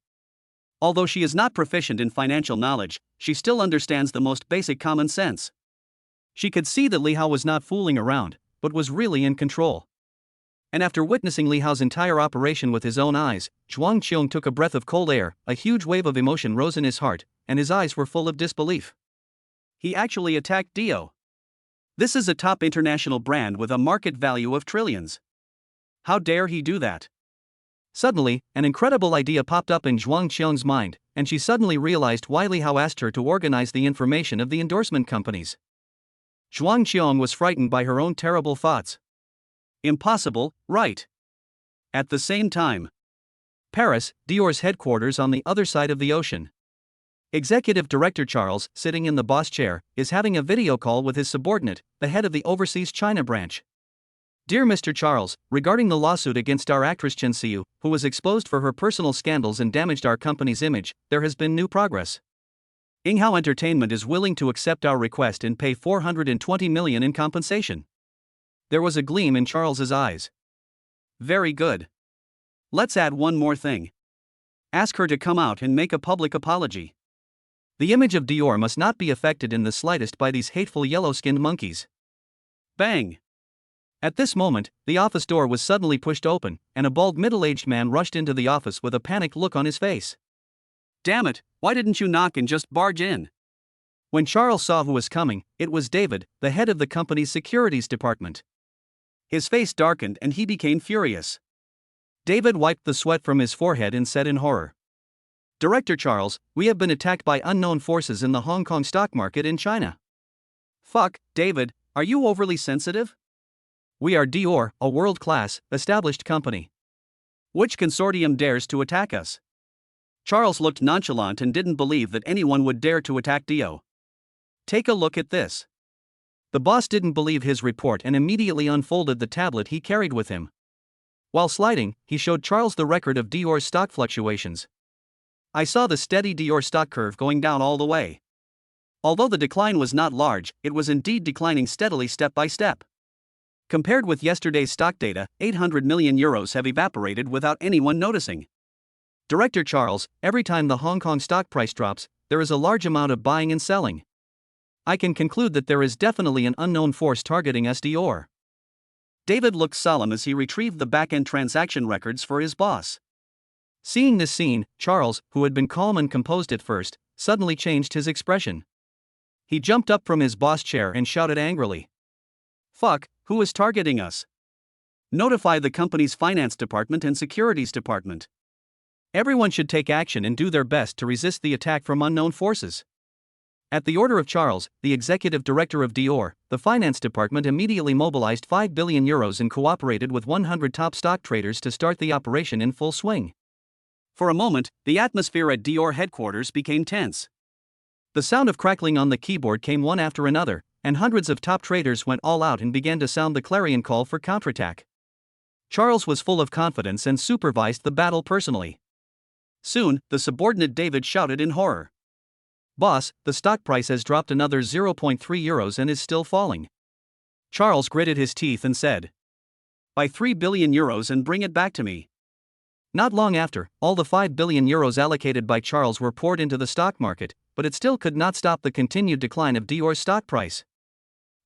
Although she is not proficient in financial knowledge, she still understands the most basic common sense. She could see that Li Hao was not fooling around, but was really in control. And after witnessing Li Hao's entire operation with his own eyes, Zhuang Qiong took a breath of cold air, a huge wave of emotion rose in his heart, and his eyes were full of disbelief. He actually attacked Dior. This is a top international brand with a market value of trillions. How dare he do that? Suddenly, an incredible idea popped up in Zhuang Qiong's mind, and she suddenly realized why Li Hao asked her to organize the information of the endorsement companies. Zhuang Qiong was frightened by her own terrible thoughts. Impossible, right? At the same time, Paris, Dior's headquarters on the other side of the ocean. Executive Director Charles, sitting in the boss chair, is having a video call with his subordinate, the head of the overseas China branch. Dear Mr. Charles, regarding the lawsuit against our actress Chen Xiu, who was exposed for her personal scandals and damaged our company's image, there has been new progress. Yinghao Entertainment is willing to accept our request and pay 420 million in compensation. There was a gleam in Charles's eyes. Very good. Let's add one more thing. Ask her to come out and make a public apology. The image of Dior must not be affected in the slightest by these hateful yellow-skinned monkeys. Bang! At this moment, the office door was suddenly pushed open, and a bald middle-aged man rushed into the office with a panicked look on his face. Damn it, why didn't you knock and just barge in? When Charles saw who was coming, it was David, the head of the company's securities department. His face darkened and he became furious. David wiped the sweat from his forehead and said in horror, Director Charles, we have been attacked by unknown forces in the Hong Kong stock market in China. Fuck, David, are you overly sensitive? We are Dior, a world-class, established company. Which consortium dares to attack us? Charles looked nonchalant and didn't believe that anyone would dare to attack Dio. Take a look at this. The boss didn't believe his report and immediately unfolded the tablet he carried with him. While sliding, he showed Charles the record of Dior's stock fluctuations. I saw the steady Dior stock curve going down all the way. Although the decline was not large, it was indeed declining steadily step by step. Compared with yesterday's stock data, 800 million euros have evaporated without anyone noticing. Director Charles, every time the Hong Kong stock price drops, there is a large amount of buying and selling. I can conclude that there is definitely an unknown force targeting us, Dior. David looked solemn as he retrieved the back-end transaction records for his boss. Seeing this scene, Charles, who had been calm and composed at first, suddenly changed his expression. He jumped up from his boss chair and shouted angrily. Fuck, who is targeting us? Notify the company's finance department and securities department. Everyone should take action and do their best to resist the attack from unknown forces. At the order of Charles, the executive director of Dior, the finance department immediately mobilized 5 billion euros and cooperated with 100 top stock traders to start the operation in full swing. For a moment, the atmosphere at Dior headquarters became tense. The sound of crackling on the keyboard came one after another, and hundreds of top traders went all out and began to sound the clarion call for counterattack. Charles was full of confidence and supervised the battle personally. Soon, the subordinate David shouted in horror. Boss, the stock price has dropped another 0.3 euros and is still falling. Charles gritted his teeth and said, Buy 3 billion euros and bring it back to me. Not long after, all the 5 billion euros allocated by Charles were poured into the stock market, but it still could not stop the continued decline of Dior's stock price.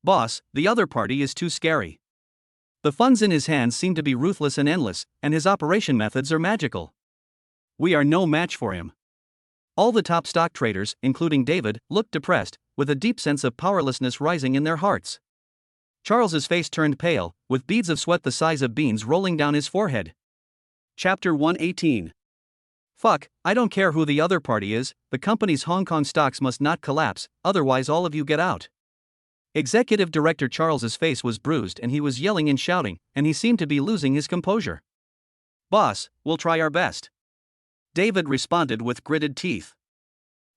Boss, the other party is too scary. The funds in his hands seem to be ruthless and endless, and his operation methods are magical. We are no match for him. All the top stock traders, including David, looked depressed, with a deep sense of powerlessness rising in their hearts. Charles's face turned pale, with beads of sweat the size of beans rolling down his forehead. Chapter 118. Fuck, I don't care who the other party is, the company's Hong Kong stocks must not collapse, otherwise all of you get out. Executive Director Charles's face was bruised and he was yelling and shouting, and he seemed to be losing his composure. Boss, we'll try our best. David responded with gritted teeth.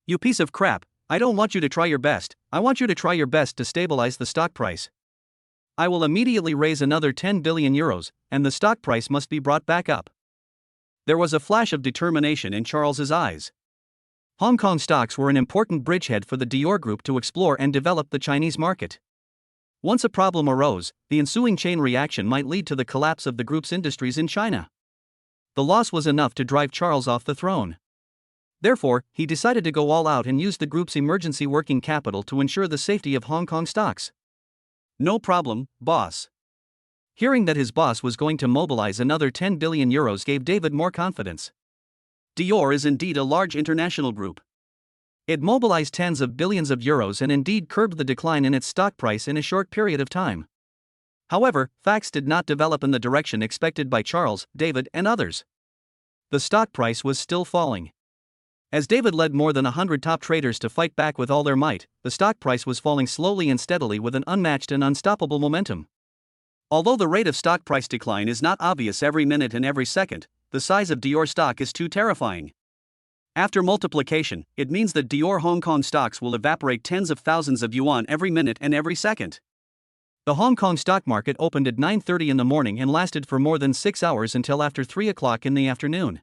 You piece of crap, I don't want you to try your best, I want you to try your best to stabilize the stock price. I will immediately raise another 10 billion euros, and the stock price must be brought back up. There was a flash of determination in Charles's eyes. Hong Kong stocks were an important bridgehead for the Dior Group to explore and develop the Chinese market. Once a problem arose, the ensuing chain reaction might lead to the collapse of the group's industries in China. The loss was enough to drive Charles off the throne. Therefore, he decided to go all out and use the group's emergency working capital to ensure the safety of Hong Kong stocks. No problem, boss. Hearing that his boss was going to mobilize another 10 billion euros gave David more confidence. Dior is indeed a large international group. It mobilized tens of billions of euros and indeed curbed the decline in its stock price in a short period of time. However, facts did not develop in the direction expected by Charles, David, and others. The stock price was still falling. As David led more than 100 top traders to fight back with all their might, the stock price was falling slowly and steadily with an unmatched and unstoppable momentum. Although the rate of stock price decline is not obvious every minute and every second, the size of Dior stock is too terrifying. After multiplication, it means that Dior Hong Kong stocks will evaporate tens of thousands of yuan every minute and every second. The Hong Kong stock market opened at 9:30 in the morning and lasted for more than 6 hours until after 3 o'clock in the afternoon.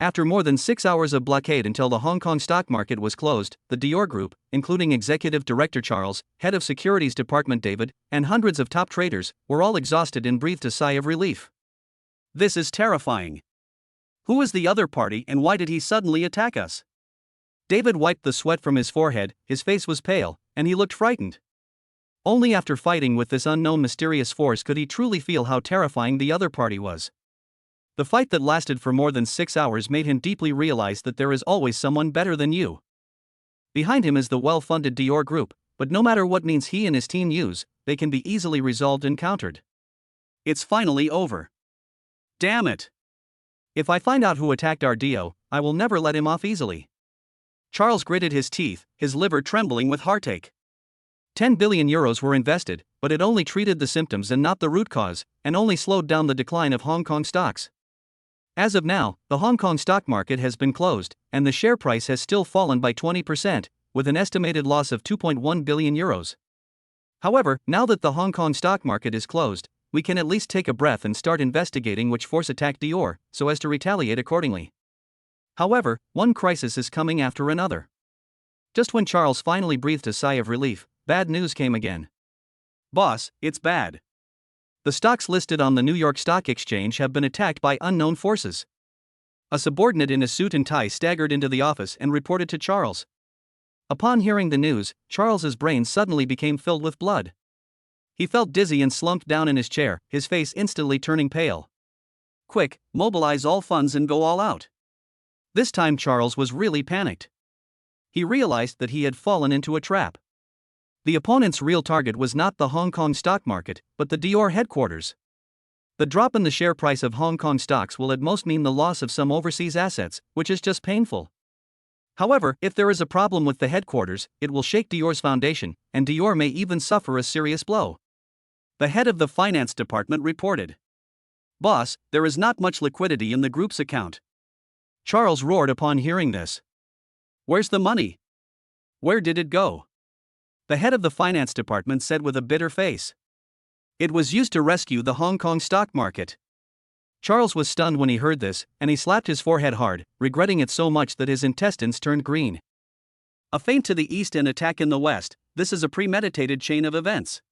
After more than 6 hours of blockade until the Hong Kong stock market was closed, the Dior Group, including Executive Director Charles, Head of Securities Department David, and hundreds of top traders, were all exhausted and breathed a sigh of relief. This is terrifying. Who is the other party and why did he suddenly attack us? David wiped the sweat from his forehead, his face was pale, and he looked frightened. Only after fighting with this unknown mysterious force could he truly feel how terrifying the other party was. The fight that lasted for more than 6 hours made him deeply realize that there is always someone better than you. Behind him is the well-funded Dior Group, but no matter what means he and his team use, they can be easily resolved and countered. It's finally over. Damn it! If I find out who attacked our Dio, I will never let him off easily. Charles gritted his teeth, his liver trembling with heartache. 10 billion euros were invested, but it only treated the symptoms and not the root cause, and only slowed down the decline of Hong Kong stocks. As of now, the Hong Kong stock market has been closed, and the share price has still fallen by 20%, with an estimated loss of 2.1 billion euros. However, now that the Hong Kong stock market is closed, we can at least take a breath and start investigating which force attacked Dior, so as to retaliate accordingly. However, one crisis is coming after another. Just when Charles finally breathed a sigh of relief, bad news came again. Boss, it's bad. The stocks listed on the New York Stock Exchange have been attacked by unknown forces. A subordinate in a suit and tie staggered into the office and reported to Charles. Upon hearing the news, Charles's brain suddenly became filled with blood. He felt dizzy and slumped down in his chair, his face instantly turning pale. Quick, mobilize all funds and go all out. This time Charles was really panicked. He realized that he had fallen into a trap. The opponent's real target was not the Hong Kong stock market, but the Dior headquarters. The drop in the share price of Hong Kong stocks will at most mean the loss of some overseas assets, which is just painful. However, if there is a problem with the headquarters, it will shake Dior's foundation, and Dior may even suffer a serious blow. The head of the finance department reported. Boss, there is not much liquidity in the group's account. Charles roared upon hearing this. Where's the money? Where did it go? The head of the finance department said with a bitter face. It was used to rescue the Hong Kong stock market. Charles was stunned when he heard this, and he slapped his forehead hard, regretting it so much that his intestines turned green. A feint to the east and attack in the west, this is a premeditated chain of events.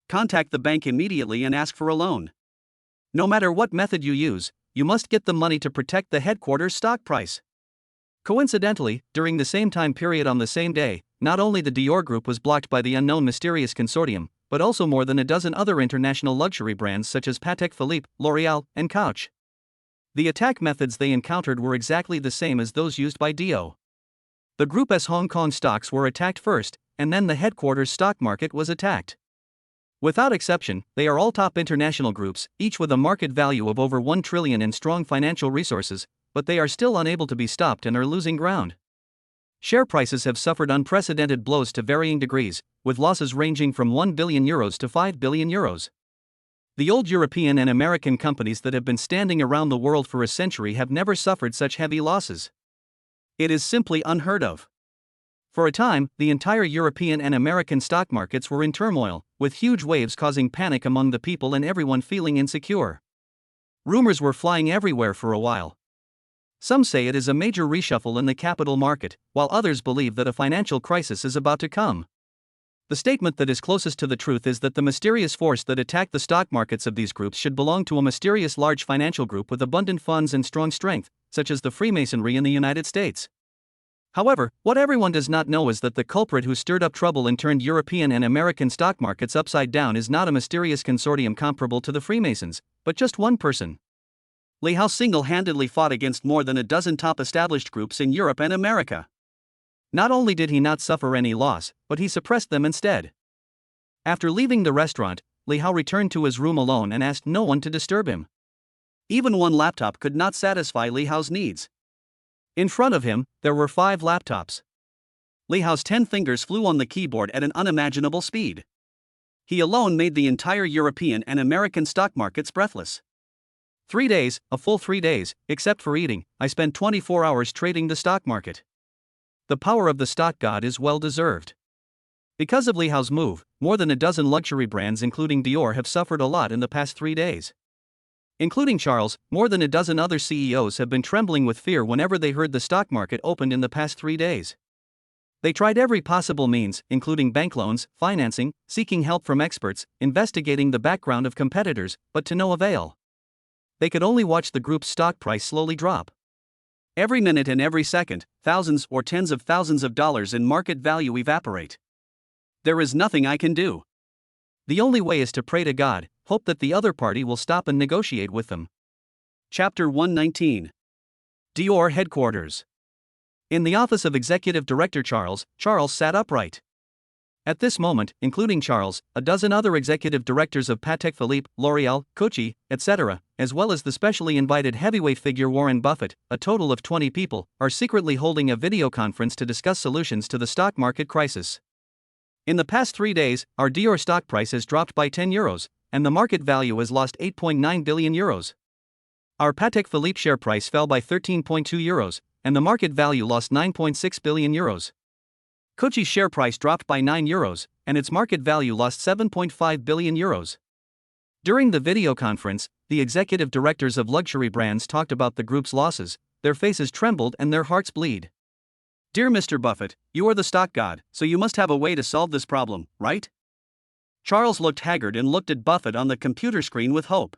Contact the bank immediately and ask for a loan. No matter what method you use, you must get the money to protect the headquarters stock price. Coincidentally, during the same time period on the same day, not only the Dior Group was blocked by the unknown mysterious consortium, but also more than a dozen other international luxury brands such as Patek Philippe, L'Oréal, and Coach. The attack methods they encountered were exactly the same as those used by Dio. The Group's Hong Kong stocks were attacked first, and then the headquarters stock market was attacked. Without exception, they are all top international groups, each with a market value of over 1 trillion in strong financial resources, but they are still unable to be stopped and are losing ground. Share prices have suffered unprecedented blows to varying degrees, with losses ranging from 1 billion euros to 5 billion euros. The old European and American companies that have been standing around the world for a century have never suffered such heavy losses. It is simply unheard of. For a time, the entire European and American stock markets were in turmoil, with huge waves causing panic among the people and everyone feeling insecure. Rumors were flying everywhere for a while. Some say it is a major reshuffle in the capital market, while others believe that a financial crisis is about to come. The statement that is closest to the truth is that the mysterious force that attacked the stock markets of these groups should belong to a mysterious large financial group with abundant funds and strong strength, such as the Freemasonry in the United States. However, what everyone does not know is that the culprit who stirred up trouble and turned European and American stock markets upside down is not a mysterious consortium comparable to the Freemasons, but just one person. Li Hao single-handedly fought against more than a dozen top established groups in Europe and America. Not only did he not suffer any loss, but he suppressed them instead. After leaving the restaurant, Li Hao returned to his room alone and asked no one to disturb him. Even one laptop could not satisfy Li Hao's needs. In front of him, there were 5 laptops. Li Hao's 10 fingers flew on the keyboard at an unimaginable speed. He alone made the entire European and American stock markets breathless. 3 days, a full 3 days, except for eating, I spent 24 hours trading the stock market. The power of the stock god is well deserved. Because of Li Hao's move, more than a dozen luxury brands including Dior have suffered a lot in the past 3 days. Including Charles, more than a dozen other CEOs have been trembling with fear whenever they heard the stock market opened in the past 3 days. They tried every possible means, including bank loans, financing, seeking help from experts, investigating the background of competitors, but to no avail. They could only watch the group's stock price slowly drop. Every minute and every second, thousands or tens of thousands of dollars in market value evaporate. There is nothing I can do. The only way is to pray to God, hope that the other party will stop and negotiate with them. Chapter 119. Dior Headquarters. In the office of Executive Director Charles sat upright. At this moment, including Charles, a dozen other executive directors of Patek Philippe, L'Oréal, Gucci, etc., as well as the specially invited heavyweight figure Warren Buffett, a total of 20 people, are secretly holding a video conference to discuss solutions to the stock market crisis. In the past 3 days, our Dior stock price has dropped by €10, and the market value has lost €8.9 billion. Our Patek Philippe share price fell by €13.2, and the market value lost €9.6 billion. Gucci's share price dropped by €9, and its market value lost €7.5 billion. During the video conference, the executive directors of luxury brands talked about the group's losses, their faces trembled and their hearts bleed. Dear Mr. Buffett, you are the stock god, so you must have a way to solve this problem, right? Charles looked haggard and looked at Buffett on the computer screen with hope.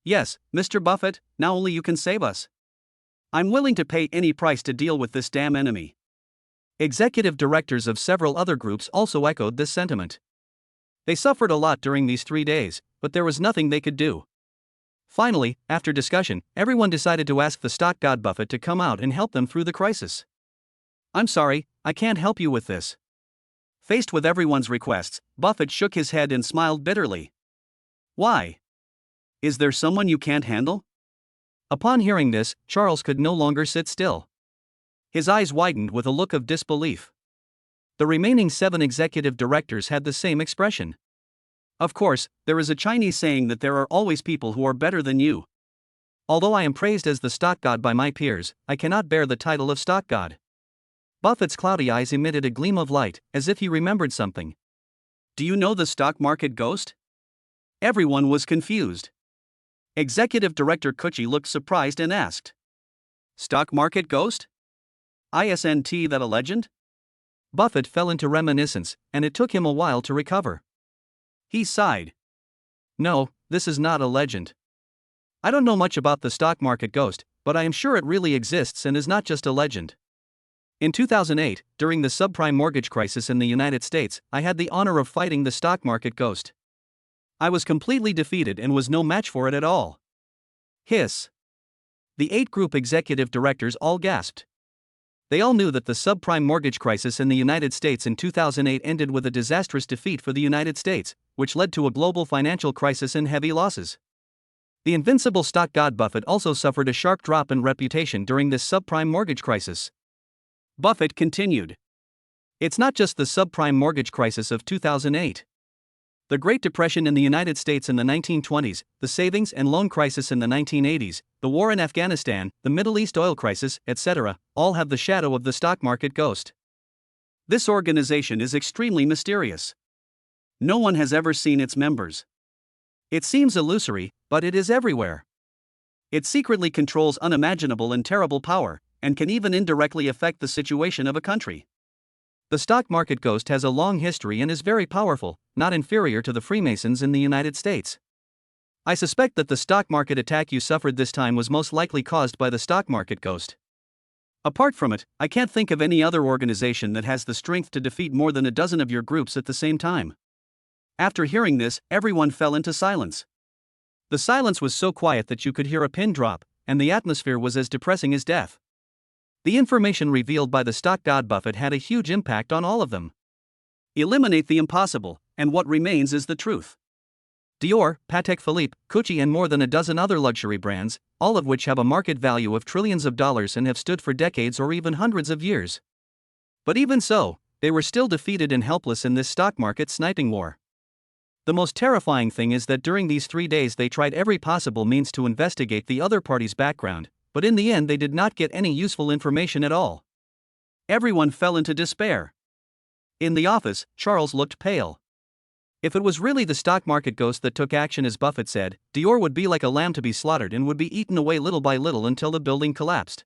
Yes, Mr. Buffett, now only you can save us. I'm willing to pay any price to deal with this damn enemy. Executive directors of several other groups also echoed this sentiment. They suffered a lot during these 3 days, but there was nothing they could do. Finally, after discussion, everyone decided to ask the stock god Buffett to come out and help them through the crisis. I'm sorry, I can't help you with this. Faced with everyone's requests, Buffett shook his head and smiled bitterly. Why? Is there someone you can't handle? Upon hearing this, Charles could no longer sit still. His eyes widened with a look of disbelief. The remaining 7 executive directors had the same expression. Of course, there is a Chinese saying that there are always people who are better than you. Although I am praised as the stock god by my peers, I cannot bear the title of stock god. Buffett's cloudy eyes emitted a gleam of light, as if he remembered something. Do you know the stock market ghost? Everyone was confused. Executive Director Gucci looked surprised and asked. Stock market ghost? Isn't that a legend? Buffett fell into reminiscence, and it took him a while to recover. He sighed. No, this is not a legend. I don't know much about the stock market ghost, but I am sure it really exists and is not just a legend. In 2008, during the subprime mortgage crisis in the United States, I had the honor of fighting the stock market ghost. I was completely defeated and was no match for it at all. Hiss. The 8 group executive directors all gasped. They all knew that the subprime mortgage crisis in the United States in 2008 ended with a disastrous defeat for the United States, which led to a global financial crisis and heavy losses. The invincible stock god Buffett also suffered a sharp drop in reputation during this subprime mortgage crisis. Buffett continued. It's not just the subprime mortgage crisis of 2008. The Great Depression in the United States in the 1920s, the savings and loan crisis in the 1980s, the war in Afghanistan, the Middle East oil crisis, etc., all have the shadow of the stock market ghost. This organization is extremely mysterious. No one has ever seen its members. It seems illusory, but it is everywhere. It secretly controls unimaginable and terrible power, and can even indirectly affect the situation of a country. The stock market ghost has a long history and is very powerful, not inferior to the Freemasons in the United States. I suspect that the stock market attack you suffered this time was most likely caused by the stock market ghost. Apart from it, I can't think of any other organization that has the strength to defeat more than a dozen of your groups at the same time. After hearing this, everyone fell into silence. The silence was so quiet that you could hear a pin drop, and the atmosphere was as depressing as death. The information revealed by the stock god Buffett had a huge impact on all of them. Eliminate the impossible, and what remains is the truth. Dior, Patek Philippe, Gucci and more than a dozen other luxury brands, all of which have a market value of trillions of dollars and have stood for decades or even hundreds of years. But even so, they were still defeated and helpless in this stock market sniping war. The most terrifying thing is that during these 3 days they tried every possible means to investigate the other party's background, but in the end they did not get any useful information at all. Everyone fell into despair. In the office, Charles looked pale. If it was really the stock market ghost that took action as Buffett said, Dior would be like a lamb to be slaughtered and would be eaten away little by little until the building collapsed.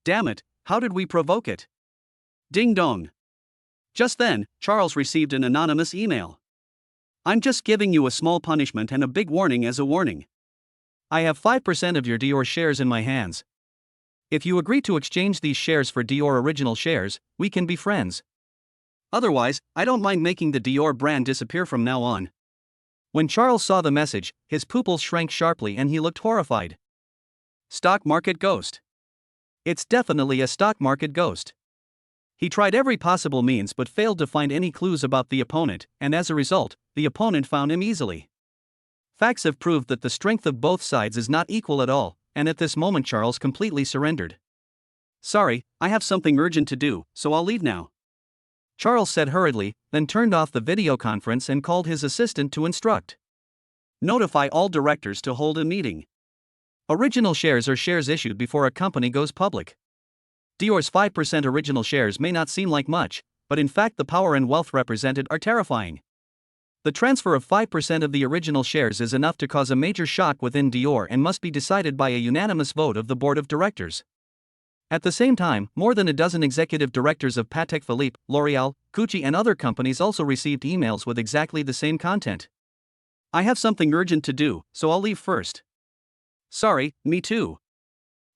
Damn it, how did we provoke it? Ding dong. Just then, Charles received an anonymous email. I'm just giving you a small punishment and a big warning as a warning. I have 5% of your Dior shares in my hands. If you agree to exchange these shares for Dior original shares, we can be friends. Otherwise, I don't mind making the Dior brand disappear from now on. When Charles saw the message, his pupils shrank sharply and he looked horrified. Stock market ghost. It's definitely a stock market ghost. He tried every possible means but failed to find any clues about the opponent, and as a result, the opponent found him easily. Facts have proved that the strength of both sides is not equal at all, and at this moment Charles completely surrendered. Sorry, I have something urgent to do, so I'll leave now. Charles said hurriedly, then turned off the video conference and called his assistant to instruct. Notify all directors to hold a meeting. Original shares are shares issued before a company goes public. Dior's 5% original shares may not seem like much, but in fact the power and wealth represented are terrifying. The transfer of 5% of the original shares is enough to cause a major shock within Dior and must be decided by a unanimous vote of the board of directors. At the same time, more than a dozen executive directors of Patek Philippe, L'Oréal, Gucci and other companies also received emails with exactly the same content. I have something urgent to do, so I'll leave first. Sorry, me too.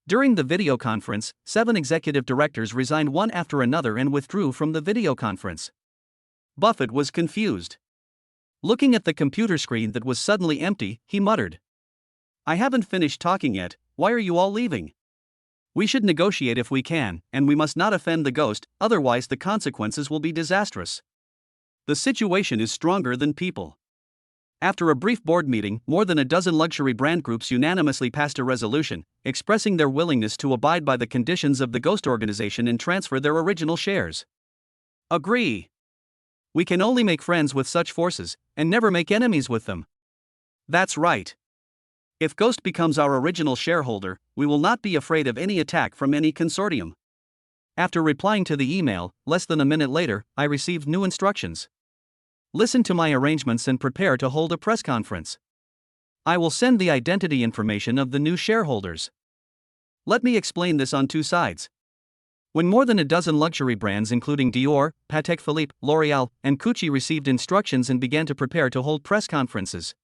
During the video conference, 7 executive directors resigned one after another and withdrew from the video conference. Buffett was confused. Looking at the computer screen that was suddenly empty, he muttered. I haven't finished talking yet, why are you all leaving? We should negotiate if we can, and we must not offend the ghost, otherwise the consequences will be disastrous. The situation is stronger than people. After a brief board meeting, more than a dozen luxury brand groups unanimously passed a resolution, expressing their willingness to abide by the conditions of the ghost organization and transfer their original shares. Agree. We can only make friends with such forces, and never make enemies with them. That's right. If Ghost becomes our original shareholder, we will not be afraid of any attack from any consortium. After replying to the email, less than a minute later, I received new instructions. Listen to my arrangements and prepare to hold a press conference. I will send the identity information of the new shareholders. Let me explain this on 2 sides. When more than a dozen luxury brands including Dior, Patek Philippe, L'Oréal, and Gucci received instructions and began to prepare to hold press conferences,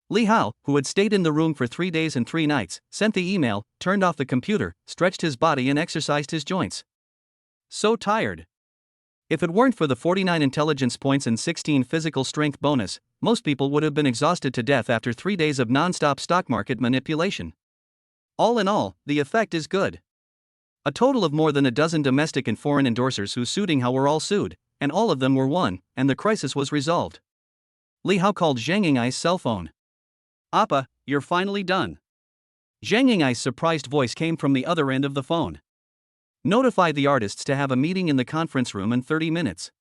Li Hao, who had stayed in the room for 3 days and 3 nights, sent the email, turned off the computer, stretched his body and exercised his joints. So tired. If it weren't for the 49 intelligence points and 16 physical strength bonus, most people would have been exhausted to death after 3 days of non-stop stock market manipulation. All in all, the effect is good. A total of more than a dozen domestic and foreign endorsers who sued Hao were all sued, and all of them were won, and the crisis was resolved. Li Hao called Zhang Yingai's cell phone. Appa, you're finally done. Zhang Yingai's surprised voice came from the other end of the phone. Notify the artists to have a meeting in the conference room in 30 minutes.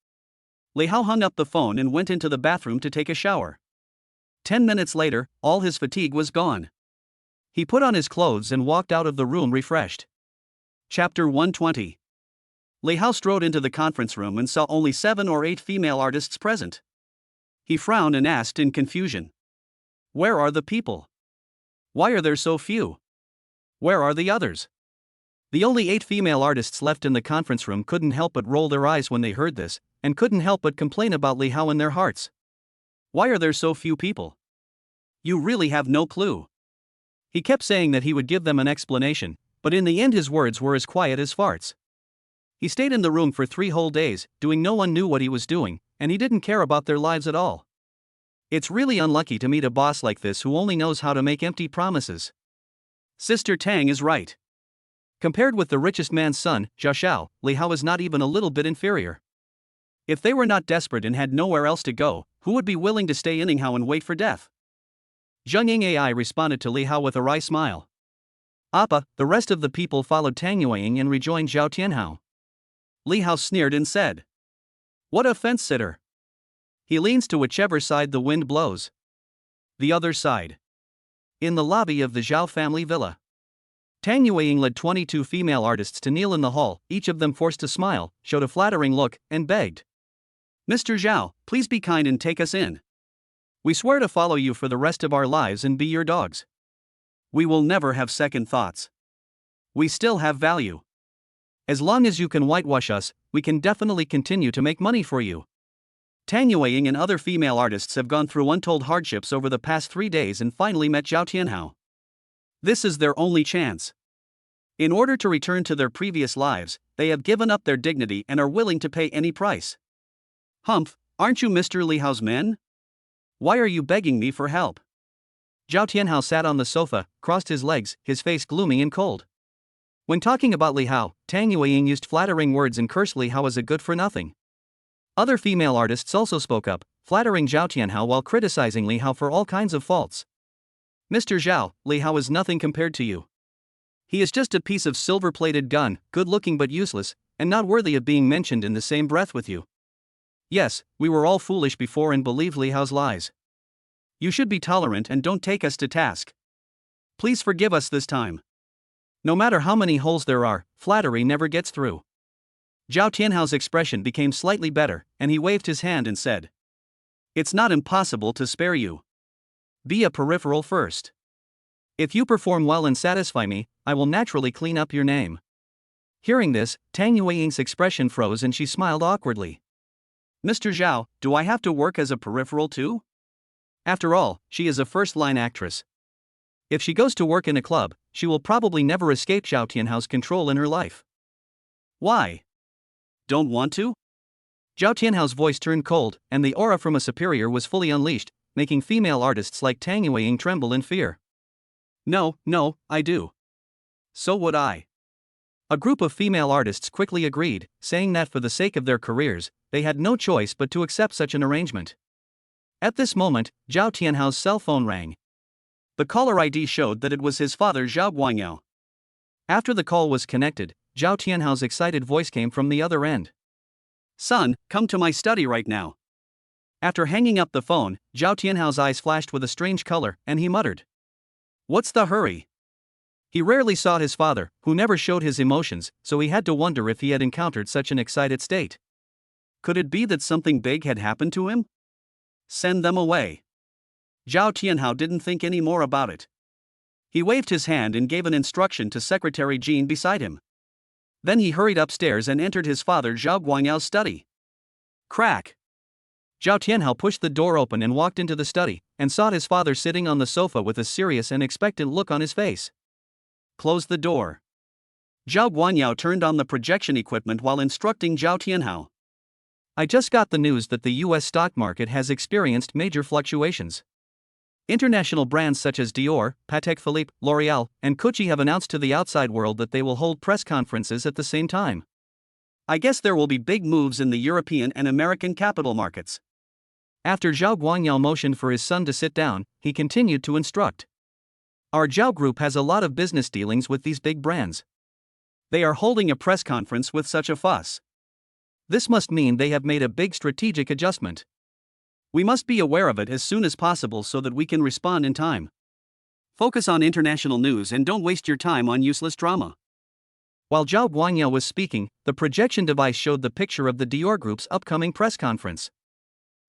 Li Hao hung up the phone and went into the bathroom to take a shower. 10 minutes later, all his fatigue was gone. He put on his clothes and walked out of the room refreshed. Chapter 120. Li Hao strode into the conference room and saw only 7 or 8 female artists present. He frowned and asked in confusion. Where are the people? Why are there so few? Where are the others? The only 8 female artists left in the conference room couldn't help but roll their eyes when they heard this, and couldn't help but complain about Li Hao in their hearts. Why are there so few people? You really have no clue. He kept saying that he would give them an explanation, but in the end his words were as quiet as farts. He stayed in the room for 3 whole days, doing no one knew what he was doing, and he didn't care about their lives at all. It's really unlucky to meet a boss like this who only knows how to make empty promises. Sister Tang is right. Compared with the richest man's son, Zhao Xiao, Li Hao is not even a little bit inferior. If they were not desperate and had nowhere else to go, who would be willing to stay in Yinghao and wait for death? Zhang Yingai responded to Li Hao with a wry smile. Appa, the rest of the people followed Tang Yueying and rejoined Zhao Tianhao. Li Hao sneered and said, What a fence-sitter. He leans to whichever side the wind blows. The other side. In the lobby of the Zhao family villa, Tang Yueying led 22 female artists to kneel in the hall, each of them forced to smile, showed a flattering look, and begged. Mr. Zhao, please be kind and take us in. We swear to follow you for the rest of our lives and be your dogs. We will never have second thoughts. We still have value. As long as you can whitewash us, we can definitely continue to make money for you. Tang Yueying and other female artists have gone through untold hardships over the past 3 days and finally met Zhao Tianhao. This is their only chance. In order to return to their previous lives, they have given up their dignity and are willing to pay any price. Humph, aren't you Mr. Li Hao's men? Why are you begging me for help? Zhao Tianhao sat on the sofa, crossed his legs, his face gloomy and cold. When talking about Li Hao, Tang Yueying used flattering words and cursed Li Hao as a good-for-nothing. Other female artists also spoke up, flattering Zhao Tianhao while criticizing Li Hao for all kinds of faults. Mr. Zhao, Li Hao is nothing compared to you. He is just a piece of silver-plated gun, good-looking but useless, and not worthy of being mentioned in the same breath with you. Yes, we were all foolish before and believed Li Hao's lies. You should be tolerant and don't take us to task. Please forgive us this time. No matter how many holes there are, flattery never gets through. Zhao Tianhao's expression became slightly better, and he waved his hand and said, "It's not impossible to spare you. Be a peripheral first. If you perform well and satisfy me, I will naturally clean up your name." Hearing this, Tang Yueying's expression froze and she smiled awkwardly. Mr. Zhao, do I have to work as a peripheral too? After all, she is a first-line actress. If she goes to work in a club, she will probably never escape Zhao Tianhao's control in her life. Why? Don't want to? Zhao Tianhao's voice turned cold, and the aura from a superior was fully unleashed, making female artists like Tang Yueying tremble in fear. No, I do. So would I. A group of female artists quickly agreed, saying that for the sake of their careers, they had no choice but to accept such an arrangement. At this moment, Zhao Tianhao's cell phone rang. The caller ID showed that it was his father Zhao Guangyao. After the call was connected, Zhao Tianhao's excited voice came from the other end. Son, come to my study right now. After hanging up the phone, Zhao Tianhao's eyes flashed with a strange color, and he muttered. What's the hurry? He rarely saw his father, who never showed his emotions, so he had to wonder if he had encountered such an excited state. Could it be that something big had happened to him? Send them away. Zhao Tianhao didn't think any more about it. He waved his hand and gave an instruction to Secretary Jean beside him. Then he hurried upstairs and entered his father Zhao Guangyao's study. Crack! Zhao Tianhao pushed the door open and walked into the study, and saw his father sitting on the sofa with a serious and expectant look on his face. Close the door. Zhao Guangyao turned on the projection equipment while instructing Zhao Tianhao. I just got the news that the US stock market has experienced major fluctuations. International brands such as Dior, Patek Philippe, L'Oréal, and Gucci have announced to the outside world that they will hold press conferences at the same time. I guess there will be big moves in the European and American capital markets. After Zhao Guangyao motioned for his son to sit down, he continued to instruct. Our Zhao Group has a lot of business dealings with these big brands. They are holding a press conference with such a fuss. This must mean they have made a big strategic adjustment. We must be aware of it as soon as possible so that we can respond in time. Focus on international news and don't waste your time on useless drama. While Zhao Guangyao was speaking, the projection device showed the picture of the Dior Group's upcoming press conference.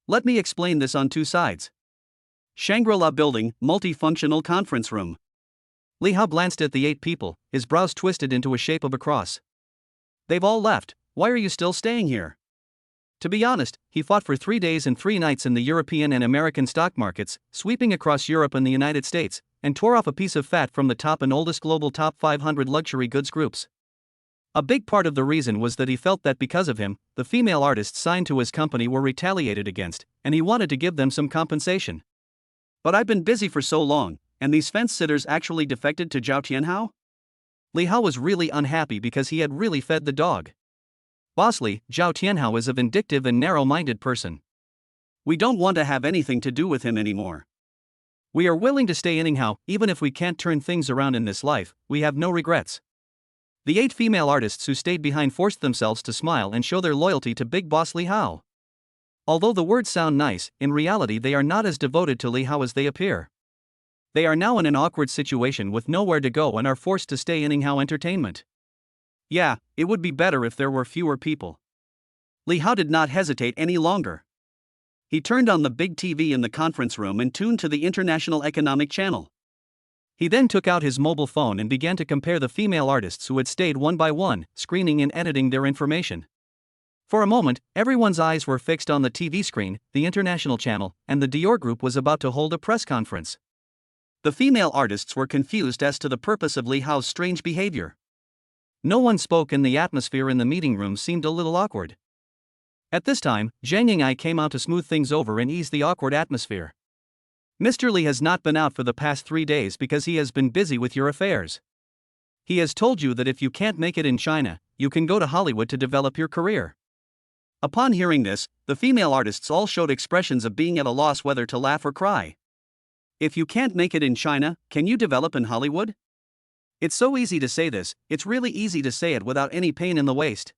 Let me explain this on two sides. Shangri-La Building, multifunctional conference room. Li Hao glanced at the 8 people, his brows twisted into a shape of a cross. They've all left, why are you still staying here? To be honest, he fought for 3 days and 3 nights in the European and American stock markets, sweeping across Europe and the United States, and tore off a piece of fat from the top and oldest global top 500 luxury goods groups. A big part of the reason was that he felt that because of him, the female artists signed to his company were retaliated against, and he wanted to give them some compensation. But I've been busy for so long, and these fence-sitters actually defected to Zhao Tianhao? Li Hao was really unhappy because he had really fed the dog. Bossly, Zhao Tianhao is a vindictive and narrow-minded person. We don't want to have anything to do with him anymore. We are willing to stay anyhow, even if we can't turn things around in this life, we have no regrets. The 8 female artists who stayed behind forced themselves to smile and show their loyalty to Big Boss Li Hao. Although the words sound nice, in reality they are not as devoted to Li Hao as they appear. They are now in an awkward situation with nowhere to go and are forced to stay in Ning Hao Entertainment. Yeah, it would be better if there were fewer people. Li Hao did not hesitate any longer. He turned on the big TV in the conference room and tuned to the International Economic Channel. He then took out his mobile phone and began to compare the female artists who had stayed one by one, screening and editing their information. For a moment, everyone's eyes were fixed on the TV screen, the international channel, and the Dior group was about to hold a press conference. The female artists were confused as to the purpose of Li Hao's strange behavior. No one spoke and the atmosphere in the meeting room seemed a little awkward. At this time, Zhang Ying'ai came out to smooth things over and ease the awkward atmosphere. Mr. Li has not been out for the past 3 days because he has been busy with your affairs. He has told you that if you can't make it in China, you can go to Hollywood to develop your career. Upon hearing this, the female artists all showed expressions of being at a loss whether to laugh or cry. If you can't make it in China, can you develop in Hollywood? It's so easy to say this, it's really easy to say it without any pain in the waist.